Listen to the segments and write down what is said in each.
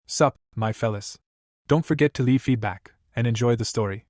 Sup, my fellas. Don't forget to leave feedback, and enjoy the story.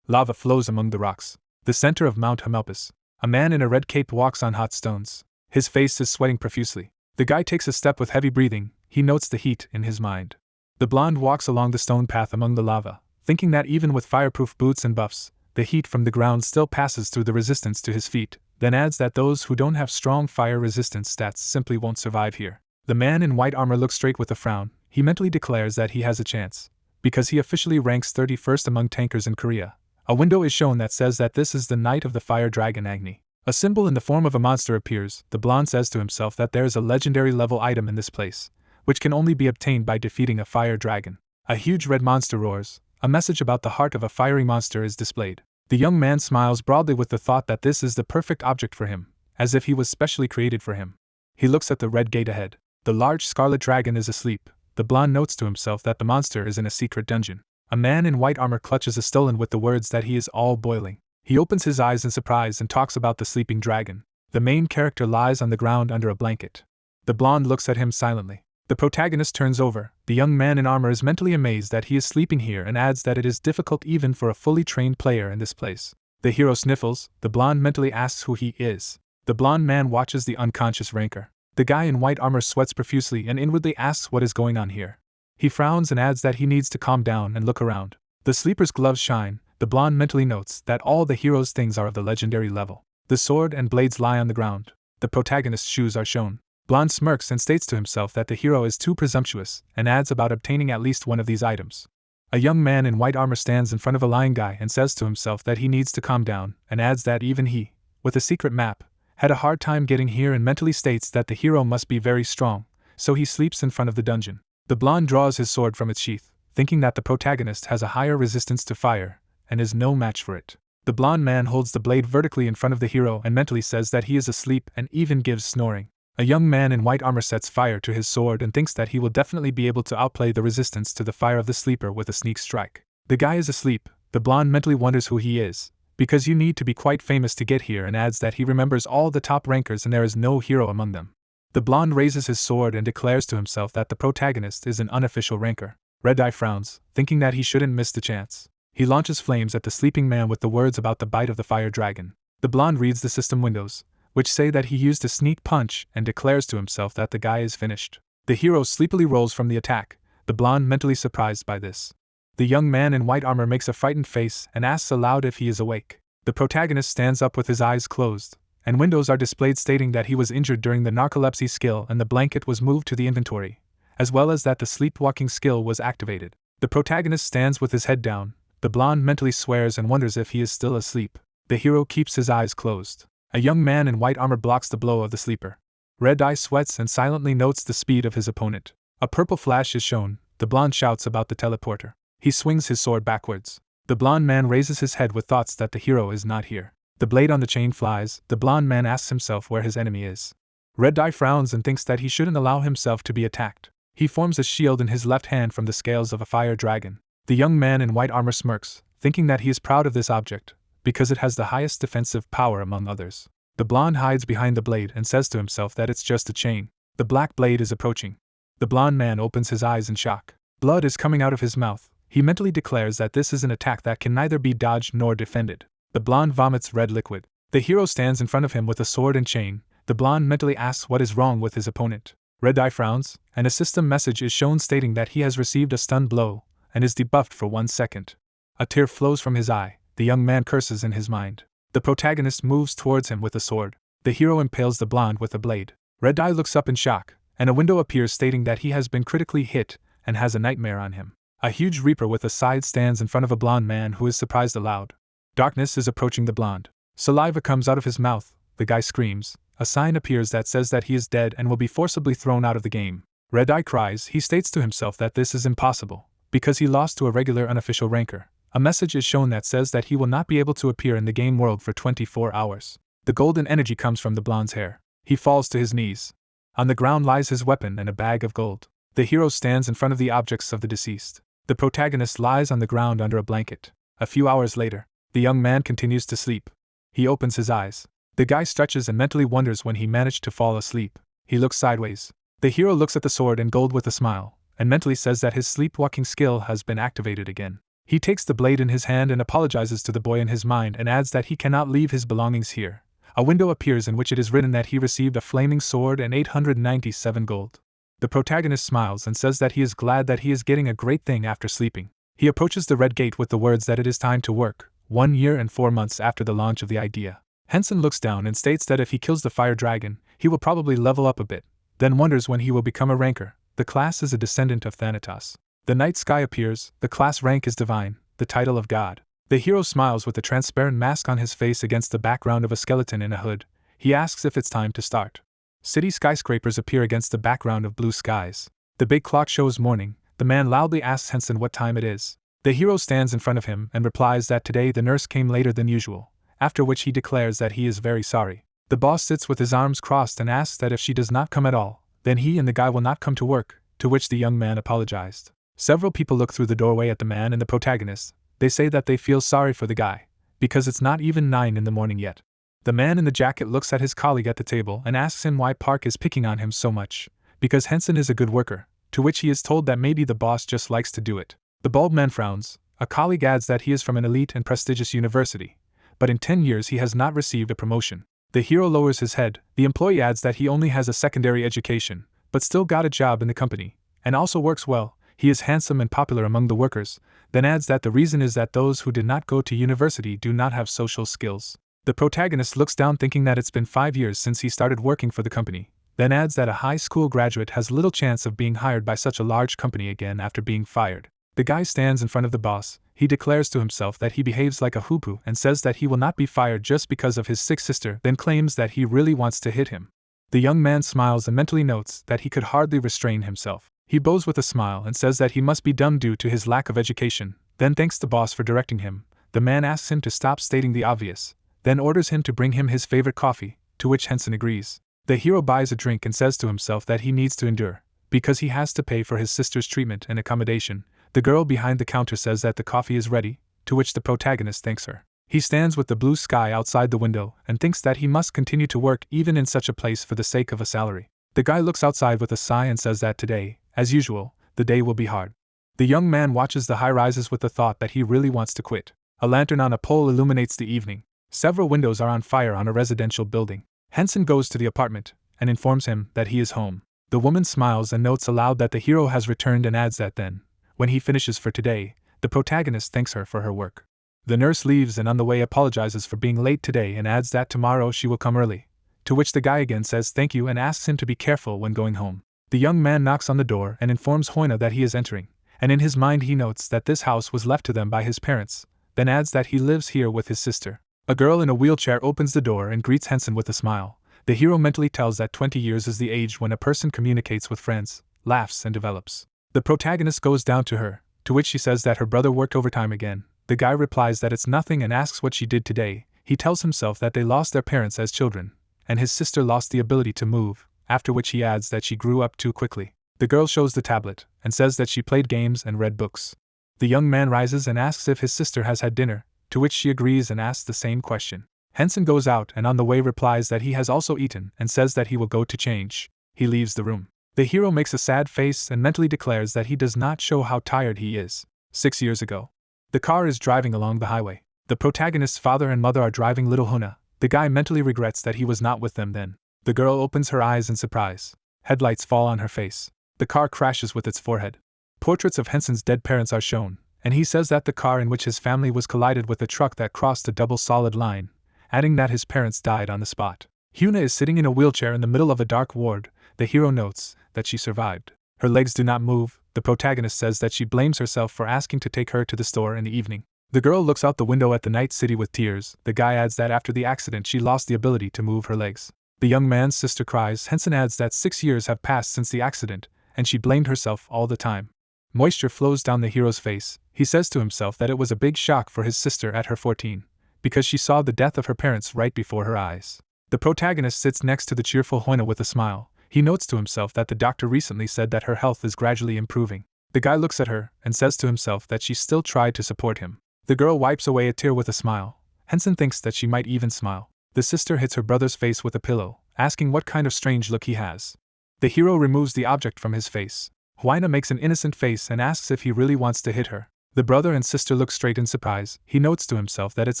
Lava flows among the rocks. The center of Mount Hamelpus. A man in a red cape walks on hot stones. His face is sweating profusely. The guy takes a step with heavy breathing. He notes the heat in his mind. The blonde walks along the stone path among the lava, thinking that even with fireproof boots and buffs, the heat from the ground still passes through the resistance to his feet, then adds that those who don't have strong fire resistance stats simply won't survive here. The man in white armor looks straight with a frown. He mentally declares that he has a chance, because he officially ranks 31st among tankers in Korea. A window is shown that says that this is the night of the fire dragon Agni. A symbol in the form of a monster appears. The blonde says to himself that there is a legendary level item in this place, which can only be obtained by defeating a fire dragon. A huge red monster roars. A message about the heart of a fiery monster is displayed. The young man smiles broadly with the thought that this is the perfect object for him, as if he was specially created for him. He looks at the red gate ahead. The large scarlet dragon is asleep. The blonde notes to himself that the monster is in a secret dungeon. A man in white armor clutches a stolen with the words that he is all boiling. He opens his eyes in surprise and talks about the sleeping dragon. The main character lies on the ground under a blanket. The blonde looks at him silently. The protagonist turns over. The young man in armor is mentally amazed that he is sleeping here and adds that it is difficult even for a fully trained player in this place. The hero sniffles. The blonde mentally asks who he is. The blonde man watches the unconscious ranker. The guy in white armor sweats profusely and inwardly asks what is going on here. He frowns and adds that he needs to calm down and look around. The sleeper's gloves shine. The blonde mentally notes that all the hero's things are of the legendary level. The sword and blades lie on the ground. The protagonist's shoes are shown. Blonde smirks and states to himself that the hero is too presumptuous and adds about obtaining at least one of these items. A young man in white armor stands in front of a lying guy and says to himself that he needs to calm down and adds that even he, with a secret map, had a hard time getting here and mentally states that the hero must be very strong, so he sleeps in front of the dungeon. The blonde draws his sword from its sheath, thinking that the protagonist has a higher resistance to fire, and is no match for it. The blonde man holds the blade vertically in front of the hero and mentally says that he is asleep and even gives snoring. A young man in white armor sets fire to his sword and thinks that he will definitely be able to outplay the resistance to the fire of the sleeper with a sneak strike. The guy is asleep. The blonde mentally wonders who he is, because you need to be quite famous to get here, and adds that he remembers all the top rankers and there is no hero among them. The blonde raises his sword and declares to himself that the protagonist is an unofficial ranker. Red Eye frowns, thinking that he shouldn't miss the chance. He launches flames at the sleeping man with the words about the bite of the fire dragon. The blonde reads the system windows, which say that he used a sneak punch, and declares to himself that the guy is finished. The hero sleepily rolls from the attack, the blonde mentally surprised by this. The young man in white armor makes a frightened face and asks aloud if he is awake. The protagonist stands up with his eyes closed, and windows are displayed stating that he was injured during the narcolepsy skill and the blanket was moved to the inventory, as well as that the sleepwalking skill was activated. The protagonist stands with his head down. The blonde mentally swears and wonders if he is still asleep. The hero keeps his eyes closed. A young man in white armor blocks the blow of the sleeper. Red Eye sweats and silently notes the speed of his opponent. A purple flash is shown. The blonde shouts about the teleporter. He swings his sword backwards. The blonde man raises his head with thoughts that the hero is not here. The blade on the chain flies. The blonde man asks himself where his enemy is. Red Eye frowns and thinks that he shouldn't allow himself to be attacked. He forms a shield in his left hand from the scales of a fire dragon. The young man in white armor smirks, thinking that he is proud of this object, because it has the highest defensive power among others. The blonde hides behind the blade and says to himself that it's just a chain. The black blade is approaching. The blonde man opens his eyes in shock. Blood is coming out of his mouth. He mentally declares that this is an attack that can neither be dodged nor defended. The blonde vomits red liquid. The hero stands in front of him with a sword and chain. The blonde mentally asks what is wrong with his opponent. Red Eye frowns, and a system message is shown stating that he has received a stun blow and is debuffed for 1 second. A tear flows from his eye. The young man curses in his mind. The protagonist moves towards him with a sword. The hero impales the blonde with a blade. Red Eye looks up in shock, and a window appears stating that he has been critically hit and has a nightmare on him. A huge reaper with a scythe stands in front of a blonde man who is surprised aloud. Darkness is approaching the blonde. Saliva comes out of his mouth. The guy screams. A sign appears that says that he is dead and will be forcibly thrown out of the game. Red Eye cries. He states to himself that this is impossible, because he lost to a regular unofficial ranker. A message is shown that says that he will not be able to appear in the game world for 24 hours. The golden energy comes from the blonde's hair. He falls to his knees. On the ground lies his weapon and a bag of gold. The hero stands in front of the objects of the deceased. The protagonist lies on the ground under a blanket. A few hours later, the young man continues to sleep. He opens his eyes. The guy stretches and mentally wonders when he managed to fall asleep. He looks sideways. The hero looks at the sword and gold with a smile, and mentally says that his sleepwalking skill has been activated again. He takes the blade in his hand and apologizes to the boy in his mind and adds that he cannot leave his belongings here. A window appears in which it is written that he received a flaming sword and 897 gold. The protagonist smiles and says that he is glad that he is getting a great thing after sleeping. He approaches the red gate with the words that it is time to work, 1 year and 4 months after the launch of the idea. Hensen looks down and states that if he kills the fire dragon, he will probably level up a bit, then wonders when he will become a ranker. The class is a descendant of Thanatos. The night sky appears, the class rank is divine, the title of god. The hero smiles with a transparent mask on his face against the background of a skeleton in a hood. He asks if it's time to start. City skyscrapers appear against the background of blue skies. The big clock shows morning. The man loudly asks Hensen what time it is. The hero stands in front of him and replies that today the nurse came later than usual, after which he declares that he is very sorry. The boss sits with his arms crossed and asks that if she does not come at all, then he and the guy will not come to work, to which the young man apologized. Several people look through the doorway at the man and the protagonist. They say that they feel sorry for the guy, because it's not even 9 in the morning yet. The man in the jacket looks at his colleague at the table and asks him why Park is picking on him so much, because Hensen is a good worker, to which he is told that maybe the boss just likes to do it. The bald man frowns. A colleague adds that he is from an elite and prestigious university, but in 10 years he has not received a promotion. The hero lowers his head. The employee adds that he only has a secondary education, but still got a job in the company, and also works well. He is handsome and popular among the workers, then adds that the reason is that those who did not go to university do not have social skills. The protagonist looks down thinking that it's been 5 years since he started working for the company, then adds that a high school graduate has little chance of being hired by such a large company again after being fired. The guy stands in front of the boss. He declares to himself that he behaves like a hoopoe and says that he will not be fired just because of his sick sister, then claims that he really wants to hit him. The young man smiles and mentally notes that he could hardly restrain himself. He bows with a smile and says that he must be dumb due to his lack of education, then thanks the boss for directing him. The man asks him to stop stating the obvious, then orders him to bring him his favorite coffee, to which Hensen agrees. The hero buys a drink and says to himself that he needs to endure, because he has to pay for his sister's treatment and accommodation. The girl behind the counter says that the coffee is ready, to which the protagonist thanks her. He stands with the blue sky outside the window and thinks that he must continue to work even in such a place for the sake of a salary. The guy looks outside with a sigh and says that today, as usual, the day will be hard. The young man watches the high-rises with the thought that he really wants to quit. A lantern on a pole illuminates the evening. Several windows are on fire on a residential building. Hensen goes to the apartment and informs him that he is home. The woman smiles and notes aloud that the hero has returned and adds that then, when he finishes for today, the protagonist thanks her for her work. The nurse leaves and on the way apologizes for being late today and adds that tomorrow she will come early, to which the guy again says thank you and asks him to be careful when going home. The young man knocks on the door and informs Hina that he is entering, and in his mind he notes that this house was left to them by his parents, then adds that he lives here with his sister. A girl in a wheelchair opens the door and greets Hensen with a smile. The hero mentally tells that 20 years is the age when a person communicates with friends, laughs and develops. The protagonist goes down to her, to which she says that her brother worked overtime again. The guy replies that it's nothing and asks what she did today. He tells himself that they lost their parents as children, and his sister lost the ability to move, after which he adds that she grew up too quickly. The girl shows the tablet, and says that she played games and read books. The young man rises and asks if his sister has had dinner, to which she agrees and asks the same question. Hensen goes out and on the way replies that he has also eaten and says that he will go to change. He leaves the room. The hero makes a sad face and mentally declares that he does not show how tired he is. 6 years ago. The car is driving along the highway. The protagonist's father and mother are driving little Hina. The guy mentally regrets that he was not with them then. The girl opens her eyes in surprise. Headlights fall on her face. The car crashes with its forehead. Portraits of Hensen's dead parents are shown, and he says that the car in which his family was collided with a truck that crossed a double solid line, adding that his parents died on the spot. Hina is sitting in a wheelchair in the middle of a dark ward. The hero notes that she survived. Her legs do not move. The protagonist says that she blames herself for asking to take her to the store in the evening. The girl looks out the window at the night city with tears. The guy adds that after the accident she lost the ability to move her legs. The young man's sister cries. Hensen adds that 6 years have passed since the accident, and she blamed herself all the time. Moisture flows down the hero's face. He says to himself that it was a big shock for his sister at her 14, because she saw the death of her parents right before her eyes. The protagonist sits next to the cheerful Hina with a smile. He notes to himself that the doctor recently said that her health is gradually improving. The guy looks at her and says to himself that she still tried to support him. The girl wipes away a tear with a smile. Hensen thinks that she might even smile. The sister hits her brother's face with a pillow, asking what kind of strange look he has. The hero removes the object from his face. Hina makes an innocent face and asks if he really wants to hit her. The brother and sister look straight in surprise. He notes to himself that it's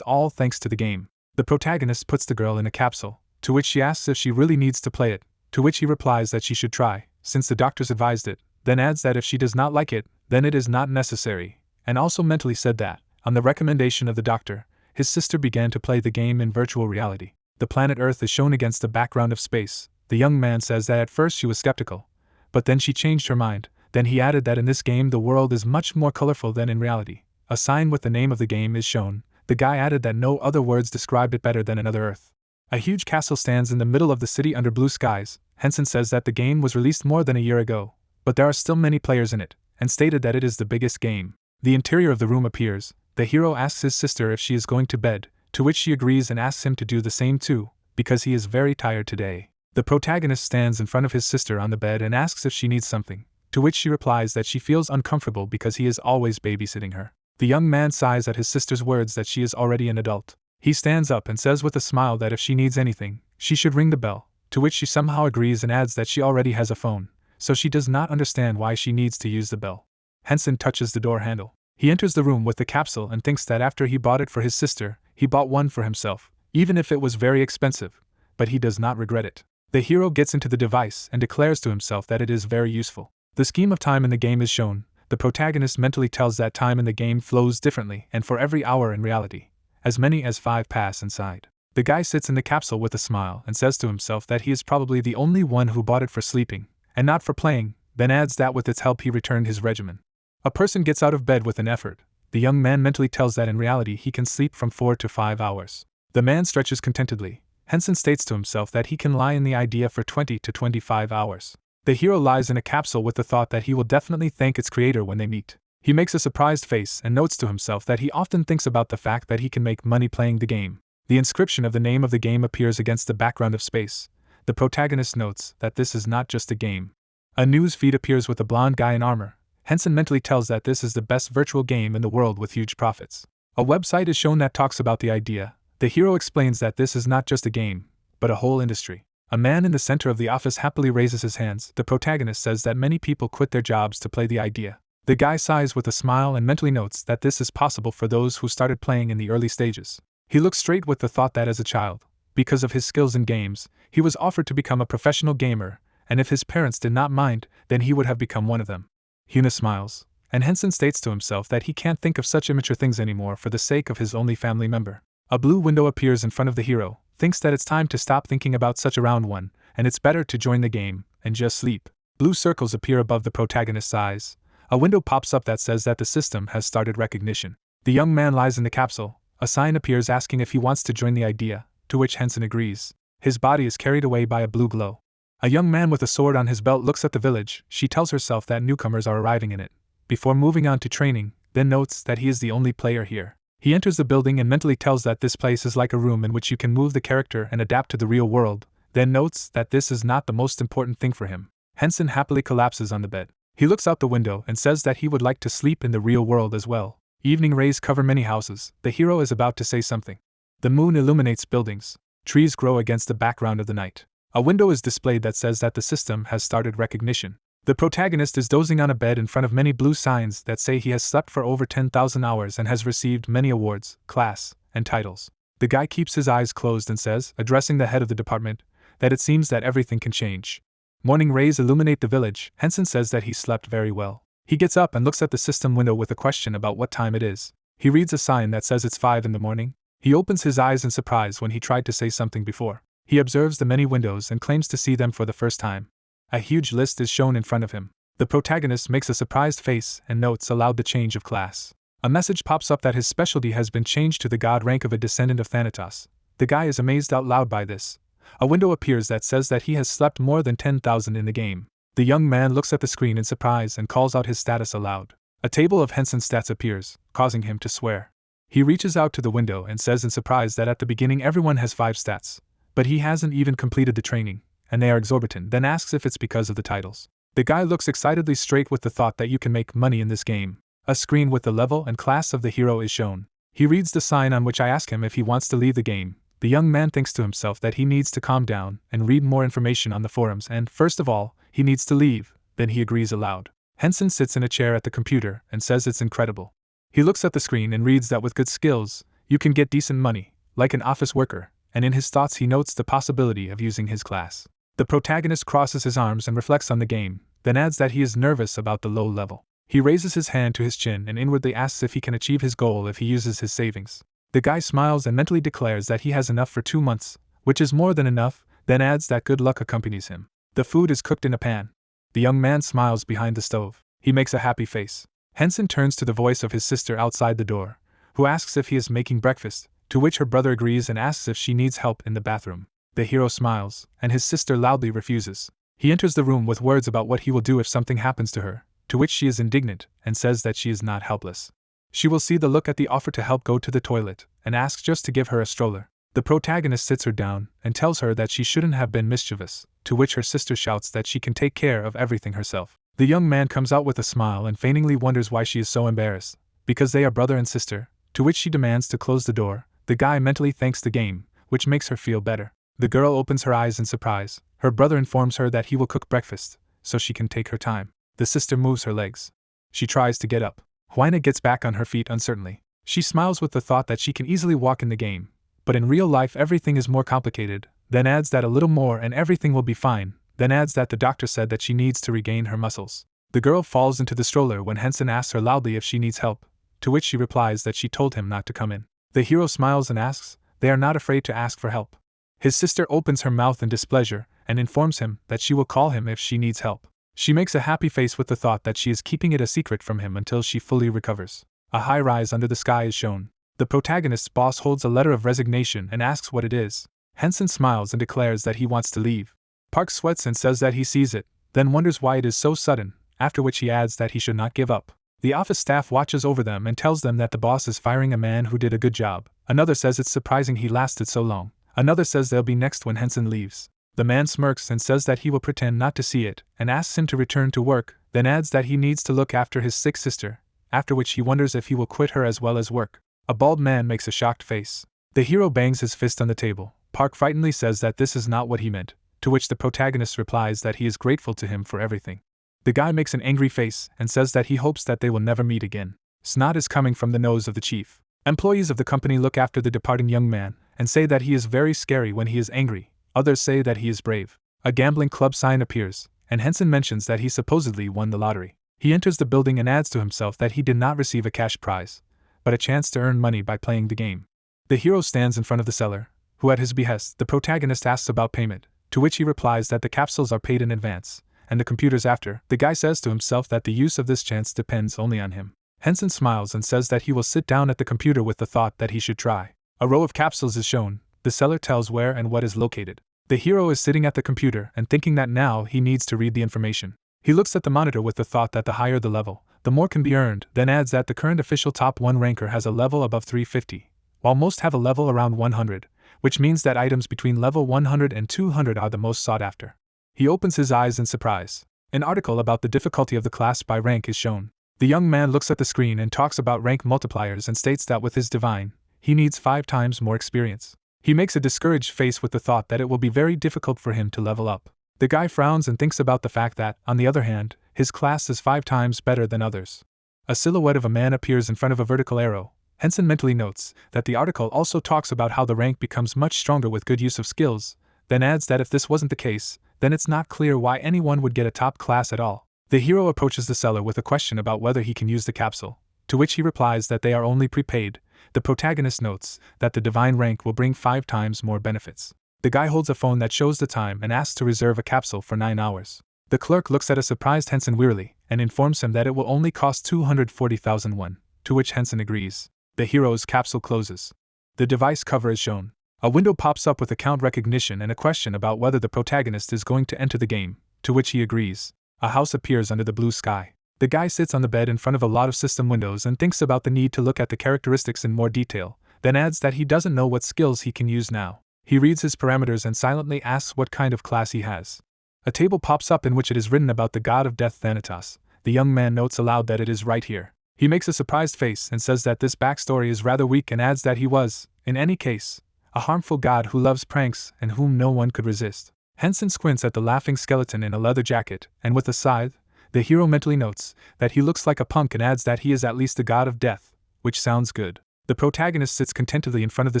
all thanks to the game. The protagonist puts the girl in a capsule, to which she asks if she really needs to play it, to which he replies that she should try, since the doctors advised it, then adds that if she does not like it, then it is not necessary, and also mentally said that, on the recommendation of the doctor, his sister began to play the game in virtual reality. The planet Earth is shown against the background of space. The young man says that at first she was skeptical, but then she changed her mind. Then he added that in this game the world is much more colorful than in reality. A sign with the name of the game is shown. The guy added that no other words described it better than another Earth. A huge castle stands in the middle of the city under blue skies. Hensen says that the game was released more than a year ago, but there are still many players in it, and stated that it is the biggest game. The interior of the room appears. The hero asks his sister if she is going to bed, to which she agrees and asks him to do the same too, because he is very tired today. The protagonist stands in front of his sister on the bed and asks if she needs something, to which she replies that she feels uncomfortable because he is always babysitting her. The young man sighs at his sister's words that she is already an adult. He stands up and says with a smile that if she needs anything, she should ring the bell, to which she somehow agrees and adds that she already has a phone, so she does not understand why she needs to use the bell. Hensen touches the door handle. He enters the room with the capsule and thinks that after he bought it for his sister, he bought one for himself, even if it was very expensive, but he does not regret it. The hero gets into the device and declares to himself that it is very useful. The scheme of time in the game is shown. The protagonist mentally tells that time in the game flows differently, and for every hour in reality, as many as 5 pass inside. The guy sits in the capsule with a smile and says to himself that he is probably the only one who bought it for sleeping, and not for playing, then adds that with its help he returned his regimen. A person gets out of bed with an effort. The young man mentally tells that in reality he can sleep from 4 to 5 hours. The man stretches contentedly. Hensen states to himself that he can lie in the idea for 20 to 25 hours. The hero lies in a capsule with the thought that he will definitely thank its creator when they meet. He makes a surprised face and notes to himself that he often thinks about the fact that he can make money playing the game. The inscription of the name of the game appears against the background of space. The protagonist notes that this is not just a game. A news feed appears with a blonde guy in armor. Hensen mentally tells that this is the best virtual game in the world with huge profits. A website is shown that talks about the idea. The hero explains that this is not just a game, but a whole industry. A man in the center of the office happily raises his hands. The protagonist says that many people quit their jobs to play the idea. The guy sighs with a smile and mentally notes that this is possible for those who started playing in the early stages. He looks straight with the thought that as a child, because of his skills in games, he was offered to become a professional gamer, and if his parents did not mind, then he would have become one of them. Hina smiles, and Hensen states to himself that he can't think of such immature things anymore for the sake of his only family member. A blue window appears in front of the hero, thinks that it's time to stop thinking about such a round one, and it's better to join the game and just sleep. Blue circles appear above the protagonist's eyes. A window pops up that says that the system has started recognition. The young man lies in the capsule. A sign appears asking if he wants to join the idea, to which Hensen agrees. His body is carried away by a blue glow. A young man with a sword on his belt looks at the village. She tells herself that newcomers are arriving in it, before moving on to training, then notes that he is the only player here. He enters the building and mentally tells that this place is like a room in which you can move the character and adapt to the real world, then notes that this is not the most important thing for him. Hensen happily collapses on the bed. He looks out the window and says that he would like to sleep in the real world as well. Evening rays cover many houses. The hero is about to say something. The moon illuminates buildings. Trees grow against the background of the night. A window is displayed that says that the system has started recognition. The protagonist is dozing on a bed in front of many blue signs that say he has slept for over 10,000 hours and has received many awards, class, and titles. The guy keeps his eyes closed and says, addressing the head of the department, that it seems that everything can change. Morning rays illuminate the village. Hensen says that he slept very well. He gets up and looks at the system window with a question about what time it is. He reads a sign that says it's 5 in the morning. He opens his eyes in surprise when he tried to say something before. He observes the many windows and claims to see them for the first time. A huge list is shown in front of him. The protagonist makes a surprised face and notes aloud the change of class. A message pops up that his specialty has been changed to the god rank of a descendant of Thanatos. The guy is amazed out loud by this. A window appears that says that he has slept more than 10,000 in the game. The young man looks at the screen in surprise and calls out his status aloud. A table of Hensen's stats appears, causing him to swear. He reaches out to the window and says in surprise that at the beginning everyone has 5 stats, but he hasn't even completed the training, and they are exorbitant, then asks if it's because of the titles. The guy looks excitedly straight with the thought that you can make money in this game. A screen with the level and class of the hero is shown. He reads the sign on which I ask him if he wants to leave the game. The young man thinks to himself that he needs to calm down and read more information on the forums and, first of all, he needs to leave, then he agrees aloud. Hensen sits in a chair at the computer and says it's incredible. He looks at the screen and reads that with good skills, you can get decent money, like an office worker, and in his thoughts he notes the possibility of using his class. The protagonist crosses his arms and reflects on the game, then adds that he is nervous about the low level. He raises his hand to his chin and inwardly asks if he can achieve his goal if he uses his savings. The guy smiles and mentally declares that he has enough for 2 months, which is more than enough, then adds that good luck accompanies him. The food is cooked in a pan. The young man smiles behind the stove. He makes a happy face. Hensen turns to the voice of his sister outside the door, who asks if he is making breakfast, to which her brother agrees and asks if she needs help in the bathroom. The hero smiles, and his sister loudly refuses. He enters the room with words about what he will do if something happens to her, to which she is indignant and says that she is not helpless. She will see the look at the offer to help go to the toilet, and asks just to give her a stroller. The protagonist sits her down and tells her that she shouldn't have been mischievous, to which her sister shouts that she can take care of everything herself. The young man comes out with a smile and feigningly wonders why she is so embarrassed, because they are brother and sister, to which she demands to close the door. The guy mentally thanks the game, which makes her feel better. The girl opens her eyes in surprise. Her brother informs her that he will cook breakfast, so she can take her time. The sister moves her legs. She tries to get up. Hina gets back on her feet uncertainly. She smiles with the thought that she can easily walk in the game, but in real life everything is more complicated, then adds that a little more and everything will be fine, then adds that the doctor said that she needs to regain her muscles. The girl falls into the stroller when Hensen asks her loudly if she needs help, to which she replies that she told him not to come in. The hero smiles and asks, they are not afraid to ask for help. His sister opens her mouth in displeasure and informs him that she will call him if she needs help. She makes a happy face with the thought that she is keeping it a secret from him until she fully recovers. A high-rise under the sky is shown. The protagonist's boss holds a letter of resignation and asks what it is. Hensen smiles and declares that he wants to leave. Park sweats and says that he sees it, then wonders why it is so sudden, after which he adds that he should not give up. The office staff watches over them and tells them that the boss is firing a man who did a good job. Another says it's surprising he lasted so long. Another says they'll be next when Hensen leaves. The man smirks and says that he will pretend not to see it, and asks him to return to work, then adds that he needs to look after his sick sister, after which he wonders if he will quit her as well as work. A bald man makes a shocked face. The hero bangs his fist on the table. Park frightenedly says that this is not what he meant, to which the protagonist replies that he is grateful to him for everything. The guy makes an angry face and says that he hopes that they will never meet again. Snot is coming from the nose of the chief. Employees of the company look after the departing young man and say that he is very scary when he is angry. Others say that he is brave. A gambling club sign appears, and Hensen mentions that he supposedly won the lottery. He enters the building and adds to himself that he did not receive a cash prize, but a chance to earn money by playing the game. The hero stands in front of the seller, who at his behest the protagonist asks about payment, to which he replies that the capsules are paid in advance, and the computers after. The guy says to himself that the use of this chance depends only on him. Hensen smiles and says that he will sit down at the computer with the thought that he should try. A row of capsules is shown. The seller tells where and what is located. The hero is sitting at the computer and thinking that now he needs to read the information. He looks at the monitor with the thought that the higher the level, the more can be earned, then adds that the current official top 1 ranker has a level above 350, while most have a level around 100, which means that items between level 100 and 200 are the most sought after. He opens his eyes in surprise. An article about the difficulty of the class by rank is shown. The young man looks at the screen and talks about rank multipliers and states that with his divine, he needs 5 times more experience. He makes a discouraged face with the thought that it will be very difficult for him to level up. The guy frowns and thinks about the fact that, on the other hand, his class is 5 times better than others. A silhouette of a man appears in front of a vertical arrow. Hensen mentally notes that the article also talks about how the rank becomes much stronger with good use of skills, then adds that if this wasn't the case, then it's not clear why anyone would get a top class at all. The hero approaches the seller with a question about whether he can use the capsule, to which he replies that they are only prepaid. The protagonist notes that the divine rank will bring 5 times more benefits. The guy holds a phone that shows the time and asks to reserve a capsule for 9 hours. The clerk looks at a surprised Hensen wearily and informs him that it will only cost 240,000 won, to which Hensen agrees. The hero's capsule closes. The device cover is shown. A window pops up with account recognition and a question about whether the protagonist is going to enter the game, to which he agrees. A house appears under the blue sky. The guy sits on the bed in front of a lot of system windows and thinks about the need to look at the characteristics in more detail, then adds that he doesn't know what skills he can use now. He reads his parameters and silently asks what kind of class he has. A table pops up in which it is written about the god of death Thanatos. The young man notes aloud that it is right here. He makes a surprised face and says that this backstory is rather weak and adds that he was, in any case, a harmful god who loves pranks and whom no one could resist. Hensen squints at the laughing skeleton in a leather jacket, and with a sigh, The hero mentally notes that he looks like a punk and adds that he is at least the god of death, which sounds good. The protagonist sits contentedly in front of the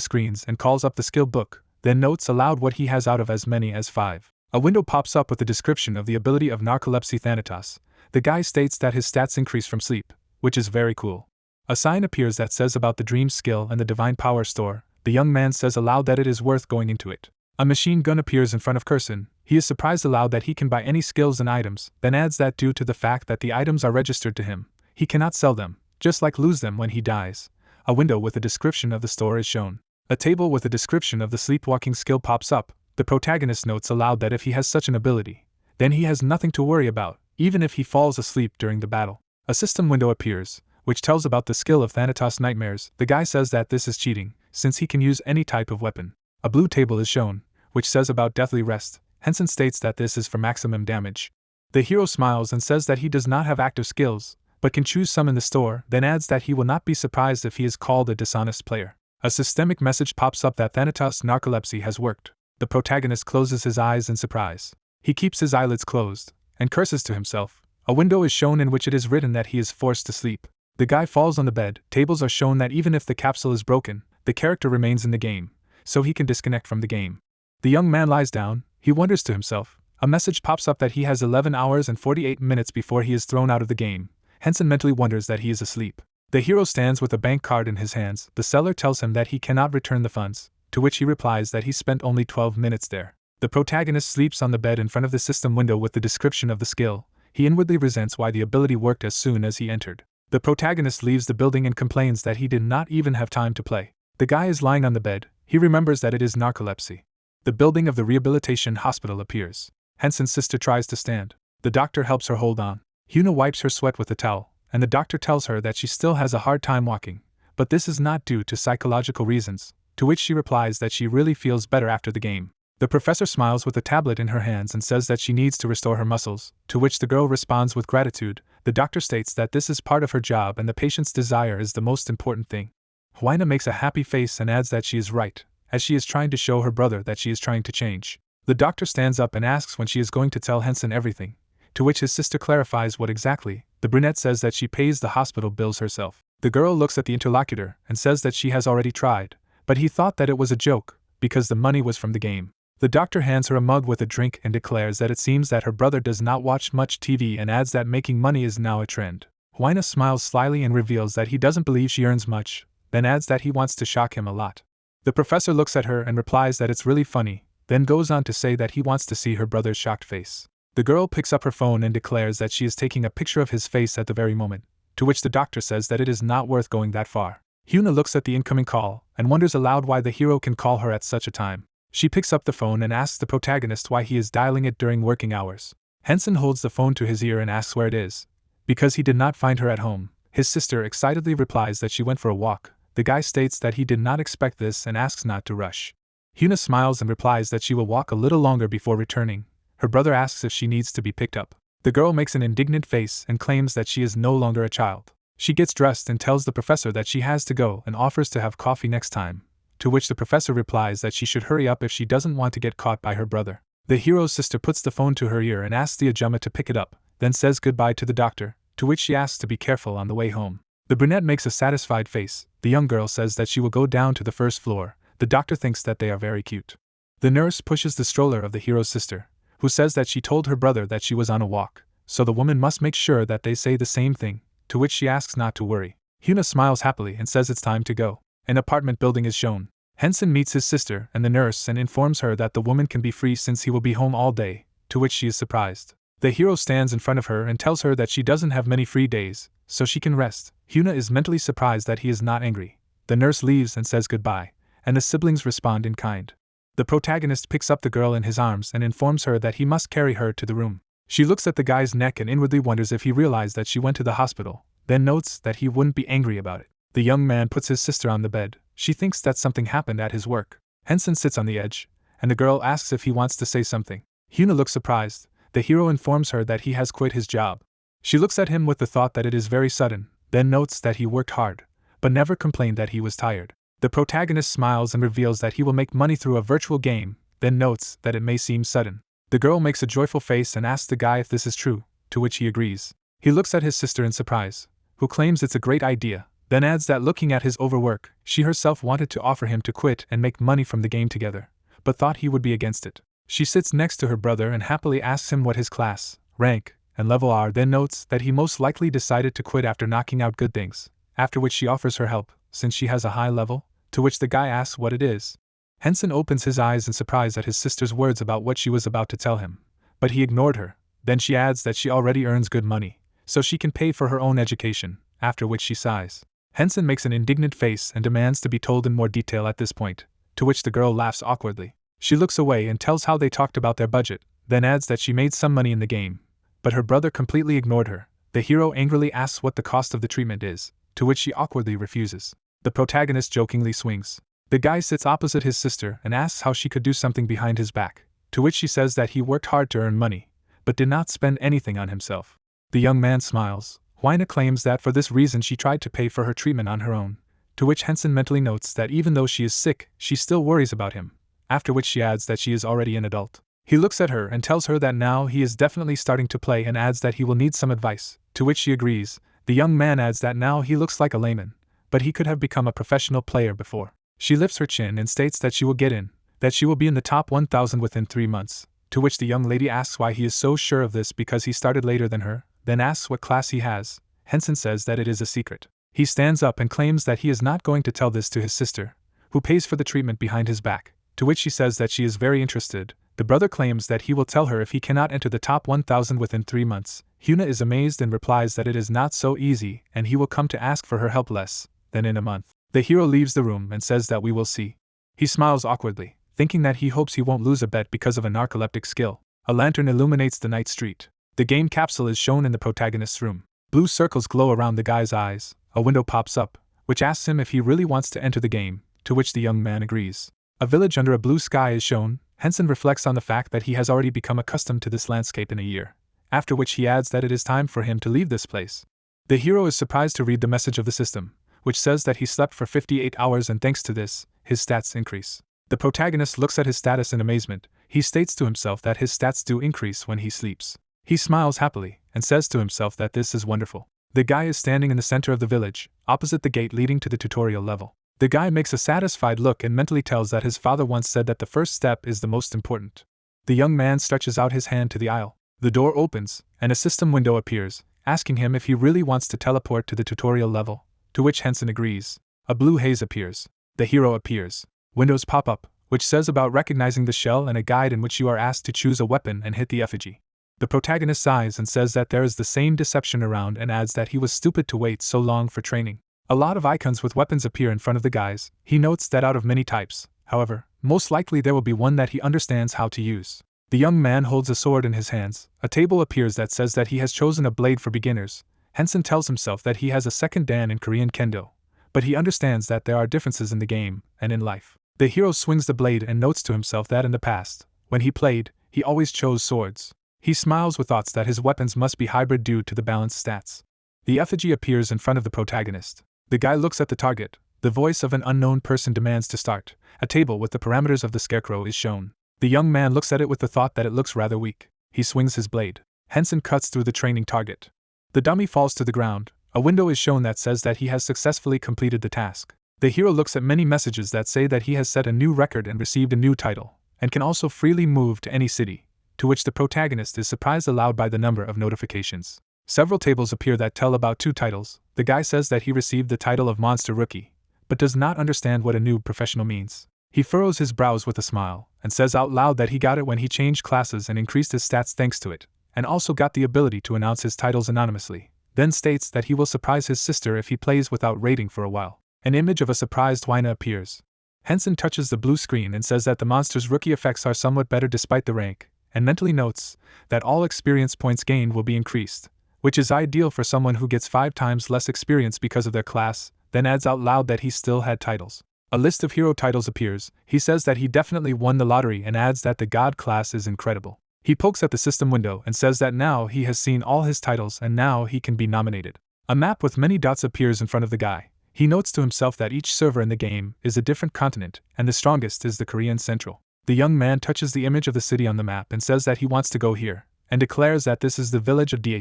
screens and calls up the skill book, then notes aloud what he has out of as many as 5. A window pops up with a description of the ability of narcolepsy Thanatos. The guy states that his stats increase from sleep, which is very cool. A sign appears that says about the dream skill and the divine power store. The young man says aloud that it is worth going into it. A machine gun appears in front of Kersen. He is surprised aloud that he can buy any skills and items, then adds that due to the fact that the items are registered to him, he cannot sell them, just like lose them when he dies. A window with a description of the store is shown. A table with a description of the sleepwalking skill pops up. The protagonist notes aloud that if he has such an ability, then he has nothing to worry about, even if he falls asleep during the battle. A system window appears, which tells about the skill of Thanatos Nightmares. The guy says that this is cheating, since he can use any type of weapon. A blue table is shown, which says about Deathly Rest. Hensen states that this is for maximum damage. The hero smiles and says that he does not have active skills, but can choose some in the store, then adds that he will not be surprised if he is called a dishonest player. A systemic message pops up that Thanatos narcolepsy has worked. The protagonist closes his eyes in surprise. He keeps his eyelids closed, and curses to himself. A window is shown in which it is written that he is forced to sleep. The guy falls on the bed. Tables are shown that even if the capsule is broken, the character remains in the game, so he can disconnect from the game. The young man lies down. He wonders to himself. A message pops up that he has 11 hours and 48 minutes before he is thrown out of the game. Hensen mentally wonders that he is asleep. The hero stands with a bank card in his hands. The seller tells him that he cannot return the funds, to which he replies that he spent only 12 minutes there. The protagonist sleeps on the bed in front of the system window with the description of the skill. He inwardly resents why the ability worked as soon as he entered. The protagonist leaves the building and complains that he did not even have time to play. The guy is lying on the bed. He remembers that it is narcolepsy. The building of the rehabilitation hospital appears. Hensen's sister tries to stand. The doctor helps her hold on. Hina wipes her sweat with a towel, and the doctor tells her that she still has a hard time walking, but this is not due to psychological reasons, to which she replies that she really feels better after the game. The professor smiles with a tablet in her hands and says that she needs to restore her muscles, to which the girl responds with gratitude. The doctor states that this is part of her job and the patient's desire is the most important thing. Hina makes a happy face and adds that she is right, as she is trying to show her brother that she is trying to change. The doctor stands up and asks when she is going to tell Hensen everything, to which his sister clarifies what exactly. The brunette says that she pays the hospital bills herself. The girl looks at the interlocutor and says that she has already tried, but he thought that it was a joke, because the money was from the game. The doctor hands her a mug with a drink and declares that it seems that her brother does not watch much TV and adds that making money is now a trend. Hina smiles slyly and reveals that he doesn't believe she earns much, then adds that he wants to shock him a lot. The professor looks at her and replies that it's really funny, then goes on to say that he wants to see her brother's shocked face. The girl picks up her phone and declares that she is taking a picture of his face at the very moment, to which the doctor says that it is not worth going that far. Hina looks at the incoming call and wonders aloud why the hero can call her at such a time. She picks up the phone and asks the protagonist why he is dialing it during working hours. Hensen holds the phone to his ear and asks where it is, because he did not find her at home. His sister excitedly replies that she went for a walk. The guy states that he did not expect this and asks not to rush. Hina smiles and replies that she will walk a little longer before returning. Her brother asks if she needs to be picked up. The girl makes an indignant face and claims that she is no longer a child. She gets dressed and tells the professor that she has to go and offers to have coffee next time, to which the professor replies that she should hurry up if she doesn't want to get caught by her brother. The hero's sister puts the phone to her ear and asks the Ajumma to pick it up, then says goodbye to the doctor, to which she asks to be careful on the way home. The brunette makes a satisfied face. The young girl says that she will go down to the first floor. The doctor thinks that they are very cute. The nurse pushes the stroller of the hero's sister, who says that she told her brother that she was on a walk, so the woman must make sure that they say the same thing, to which she asks not to worry. Hina smiles happily and says it's time to go. An apartment building is shown. Hensen meets his sister and the nurse and informs her that the woman can be free since he will be home all day, to which she is surprised. The hero stands in front of her and tells her that she doesn't have many free days, so she can rest. Hina is mentally surprised that he is not angry. The nurse leaves and says goodbye, and the siblings respond in kind. The protagonist picks up the girl in his arms and informs her that he must carry her to the room. She looks at the guy's neck and inwardly wonders if he realized that she went to the hospital, then notes that he wouldn't be angry about it. The young man puts his sister on the bed. She thinks that something happened at his work. Hensen sits on the edge, and the girl asks if he wants to say something. Hina looks surprised. The hero informs her that he has quit his job. She looks at him with the thought that it is very sudden, then notes that he worked hard, but never complained that he was tired. The protagonist smiles and reveals that he will make money through a virtual game, then notes that it may seem sudden. The girl makes a joyful face and asks the guy if this is true, to which he agrees. He looks at his sister in surprise, who claims it's a great idea, then adds that looking at his overwork, she herself wanted to offer him to quit and make money from the game together, but thought he would be against it. She sits next to her brother and happily asks him what his class, rank, and level are, then notes that he most likely decided to quit after knocking out good things, after which she offers her help, since she has a high level, to which the guy asks what it is. Hensen opens his eyes in surprise at his sister's words about what she was about to tell him, but he ignored her. Then she adds that she already earns good money, so she can pay for her own education, after which she sighs. Hensen makes an indignant face and demands to be told in more detail at this point, to which the girl laughs awkwardly. She looks away and tells how they talked about their budget, then adds that she made some money in the game, but her brother completely ignored her. The hero angrily asks what the cost of the treatment is, to which she awkwardly refuses. The protagonist jokingly swings. The guy sits opposite his sister and asks how she could do something behind his back, to which she says that he worked hard to earn money, but did not spend anything on himself. The young man smiles. Hina claims that for this reason she tried to pay for her treatment on her own, to which Hensen mentally notes that even though she is sick, she still worries about him, after which she adds that she is already an adult. He looks at her and tells her that now he is definitely starting to play and adds that he will need some advice, to which she agrees. The young man adds that now he looks like a layman, but he could have become a professional player before. She lifts her chin and states that she will get in, that she will be in the top 1,000 within 3 months, to which the young lady asks why he is so sure of this because he started later than her, then asks what class he has. Hensen says that it is a secret. He stands up and claims that he is not going to tell this to his sister, who pays for the treatment behind his back, to which she says that she is very interested. The brother claims that he will tell her if he cannot enter the top 1,000 within 3 months. Hina is amazed and replies that it is not so easy and he will come to ask for her help less than in a month. The hero leaves the room and says that we will see. He smiles awkwardly, thinking that he hopes he won't lose a bet because of a narcoleptic skill. A lantern illuminates the night street. The game capsule is shown in the protagonist's room. Blue circles glow around the guy's eyes. A window pops up, which asks him if he really wants to enter the game, to which the young man agrees. A village under a blue sky is shown. Hensen reflects on the fact that he has already become accustomed to this landscape in a year, after which he adds that it is time for him to leave this place. The hero is surprised to read the message of the system, which says that he slept for 58 hours and thanks to this, his stats increase. The protagonist looks at his status in amazement. He states to himself that his stats do increase when he sleeps. He smiles happily, and says to himself that this is wonderful. The guy is standing in the center of the village, opposite the gate leading to the tutorial level. The guy makes a satisfied look and mentally tells that his father once said that the first step is the most important. The young man stretches out his hand to the aisle. The door opens, and a system window appears, asking him if he really wants to teleport to the tutorial level, to which Hensen agrees. A blue haze appears. The hero appears. Windows pop up, which says about recognizing the shell and a guide in which you are asked to choose a weapon and hit the effigy. The protagonist sighs and says that there is the same deception around and adds that he was stupid to wait so long for training. A lot of icons with weapons appear in front of the guys. He notes that out of many types, however, most likely there will be one that he understands how to use. The young man holds a sword in his hands. A table appears that says that he has chosen a blade for beginners. Hensen tells himself that he has a second dan in Korean Kendo, but he understands that there are differences in the game and in life. The hero swings the blade and notes to himself that in the past, when he played, he always chose swords. He smiles with thoughts that his weapons must be hybrid due to the balanced stats. The effigy appears in front of the protagonist. The guy looks at the target. The voice of an unknown person demands to start. A table with the parameters of the scarecrow is shown. The young man looks at it with the thought that it looks rather weak. He swings his blade. Hensen cuts through the training target. The dummy falls to the ground. A window is shown that says that he has successfully completed the task. The hero looks at many messages that say that he has set a new record and received a new title, and can also freely move to any city, to which the protagonist is surprised aloud by the number of notifications. Several tables appear that tell about 2 titles. The guy says that he received the title of Monster Rookie, but does not understand what a noob professional means. He furrows his brows with a smile, and says out loud that he got it when he changed classes and increased his stats thanks to it, and also got the ability to announce his titles anonymously, then states that he will surprise his sister if he plays without rating for a while. An image of a surprised Hina appears. Hensen touches the blue screen and says that the monster's rookie effects are somewhat better despite the rank, and mentally notes that all experience points gained will be increased, which is ideal for someone who gets 5 times less experience because of their class, then adds out loud that he still had titles. A list of hero titles appears. He says that he definitely won the lottery and adds that the god class is incredible. He pokes at the system window and says that now he has seen all his titles and now he can be nominated. A map with many dots appears in front of the guy. He notes to himself that each server in the game is a different continent, and the strongest is the Korean Central. The young man touches the image of the city on the map and says that he wants to go here, and declares that this is the village of Dha,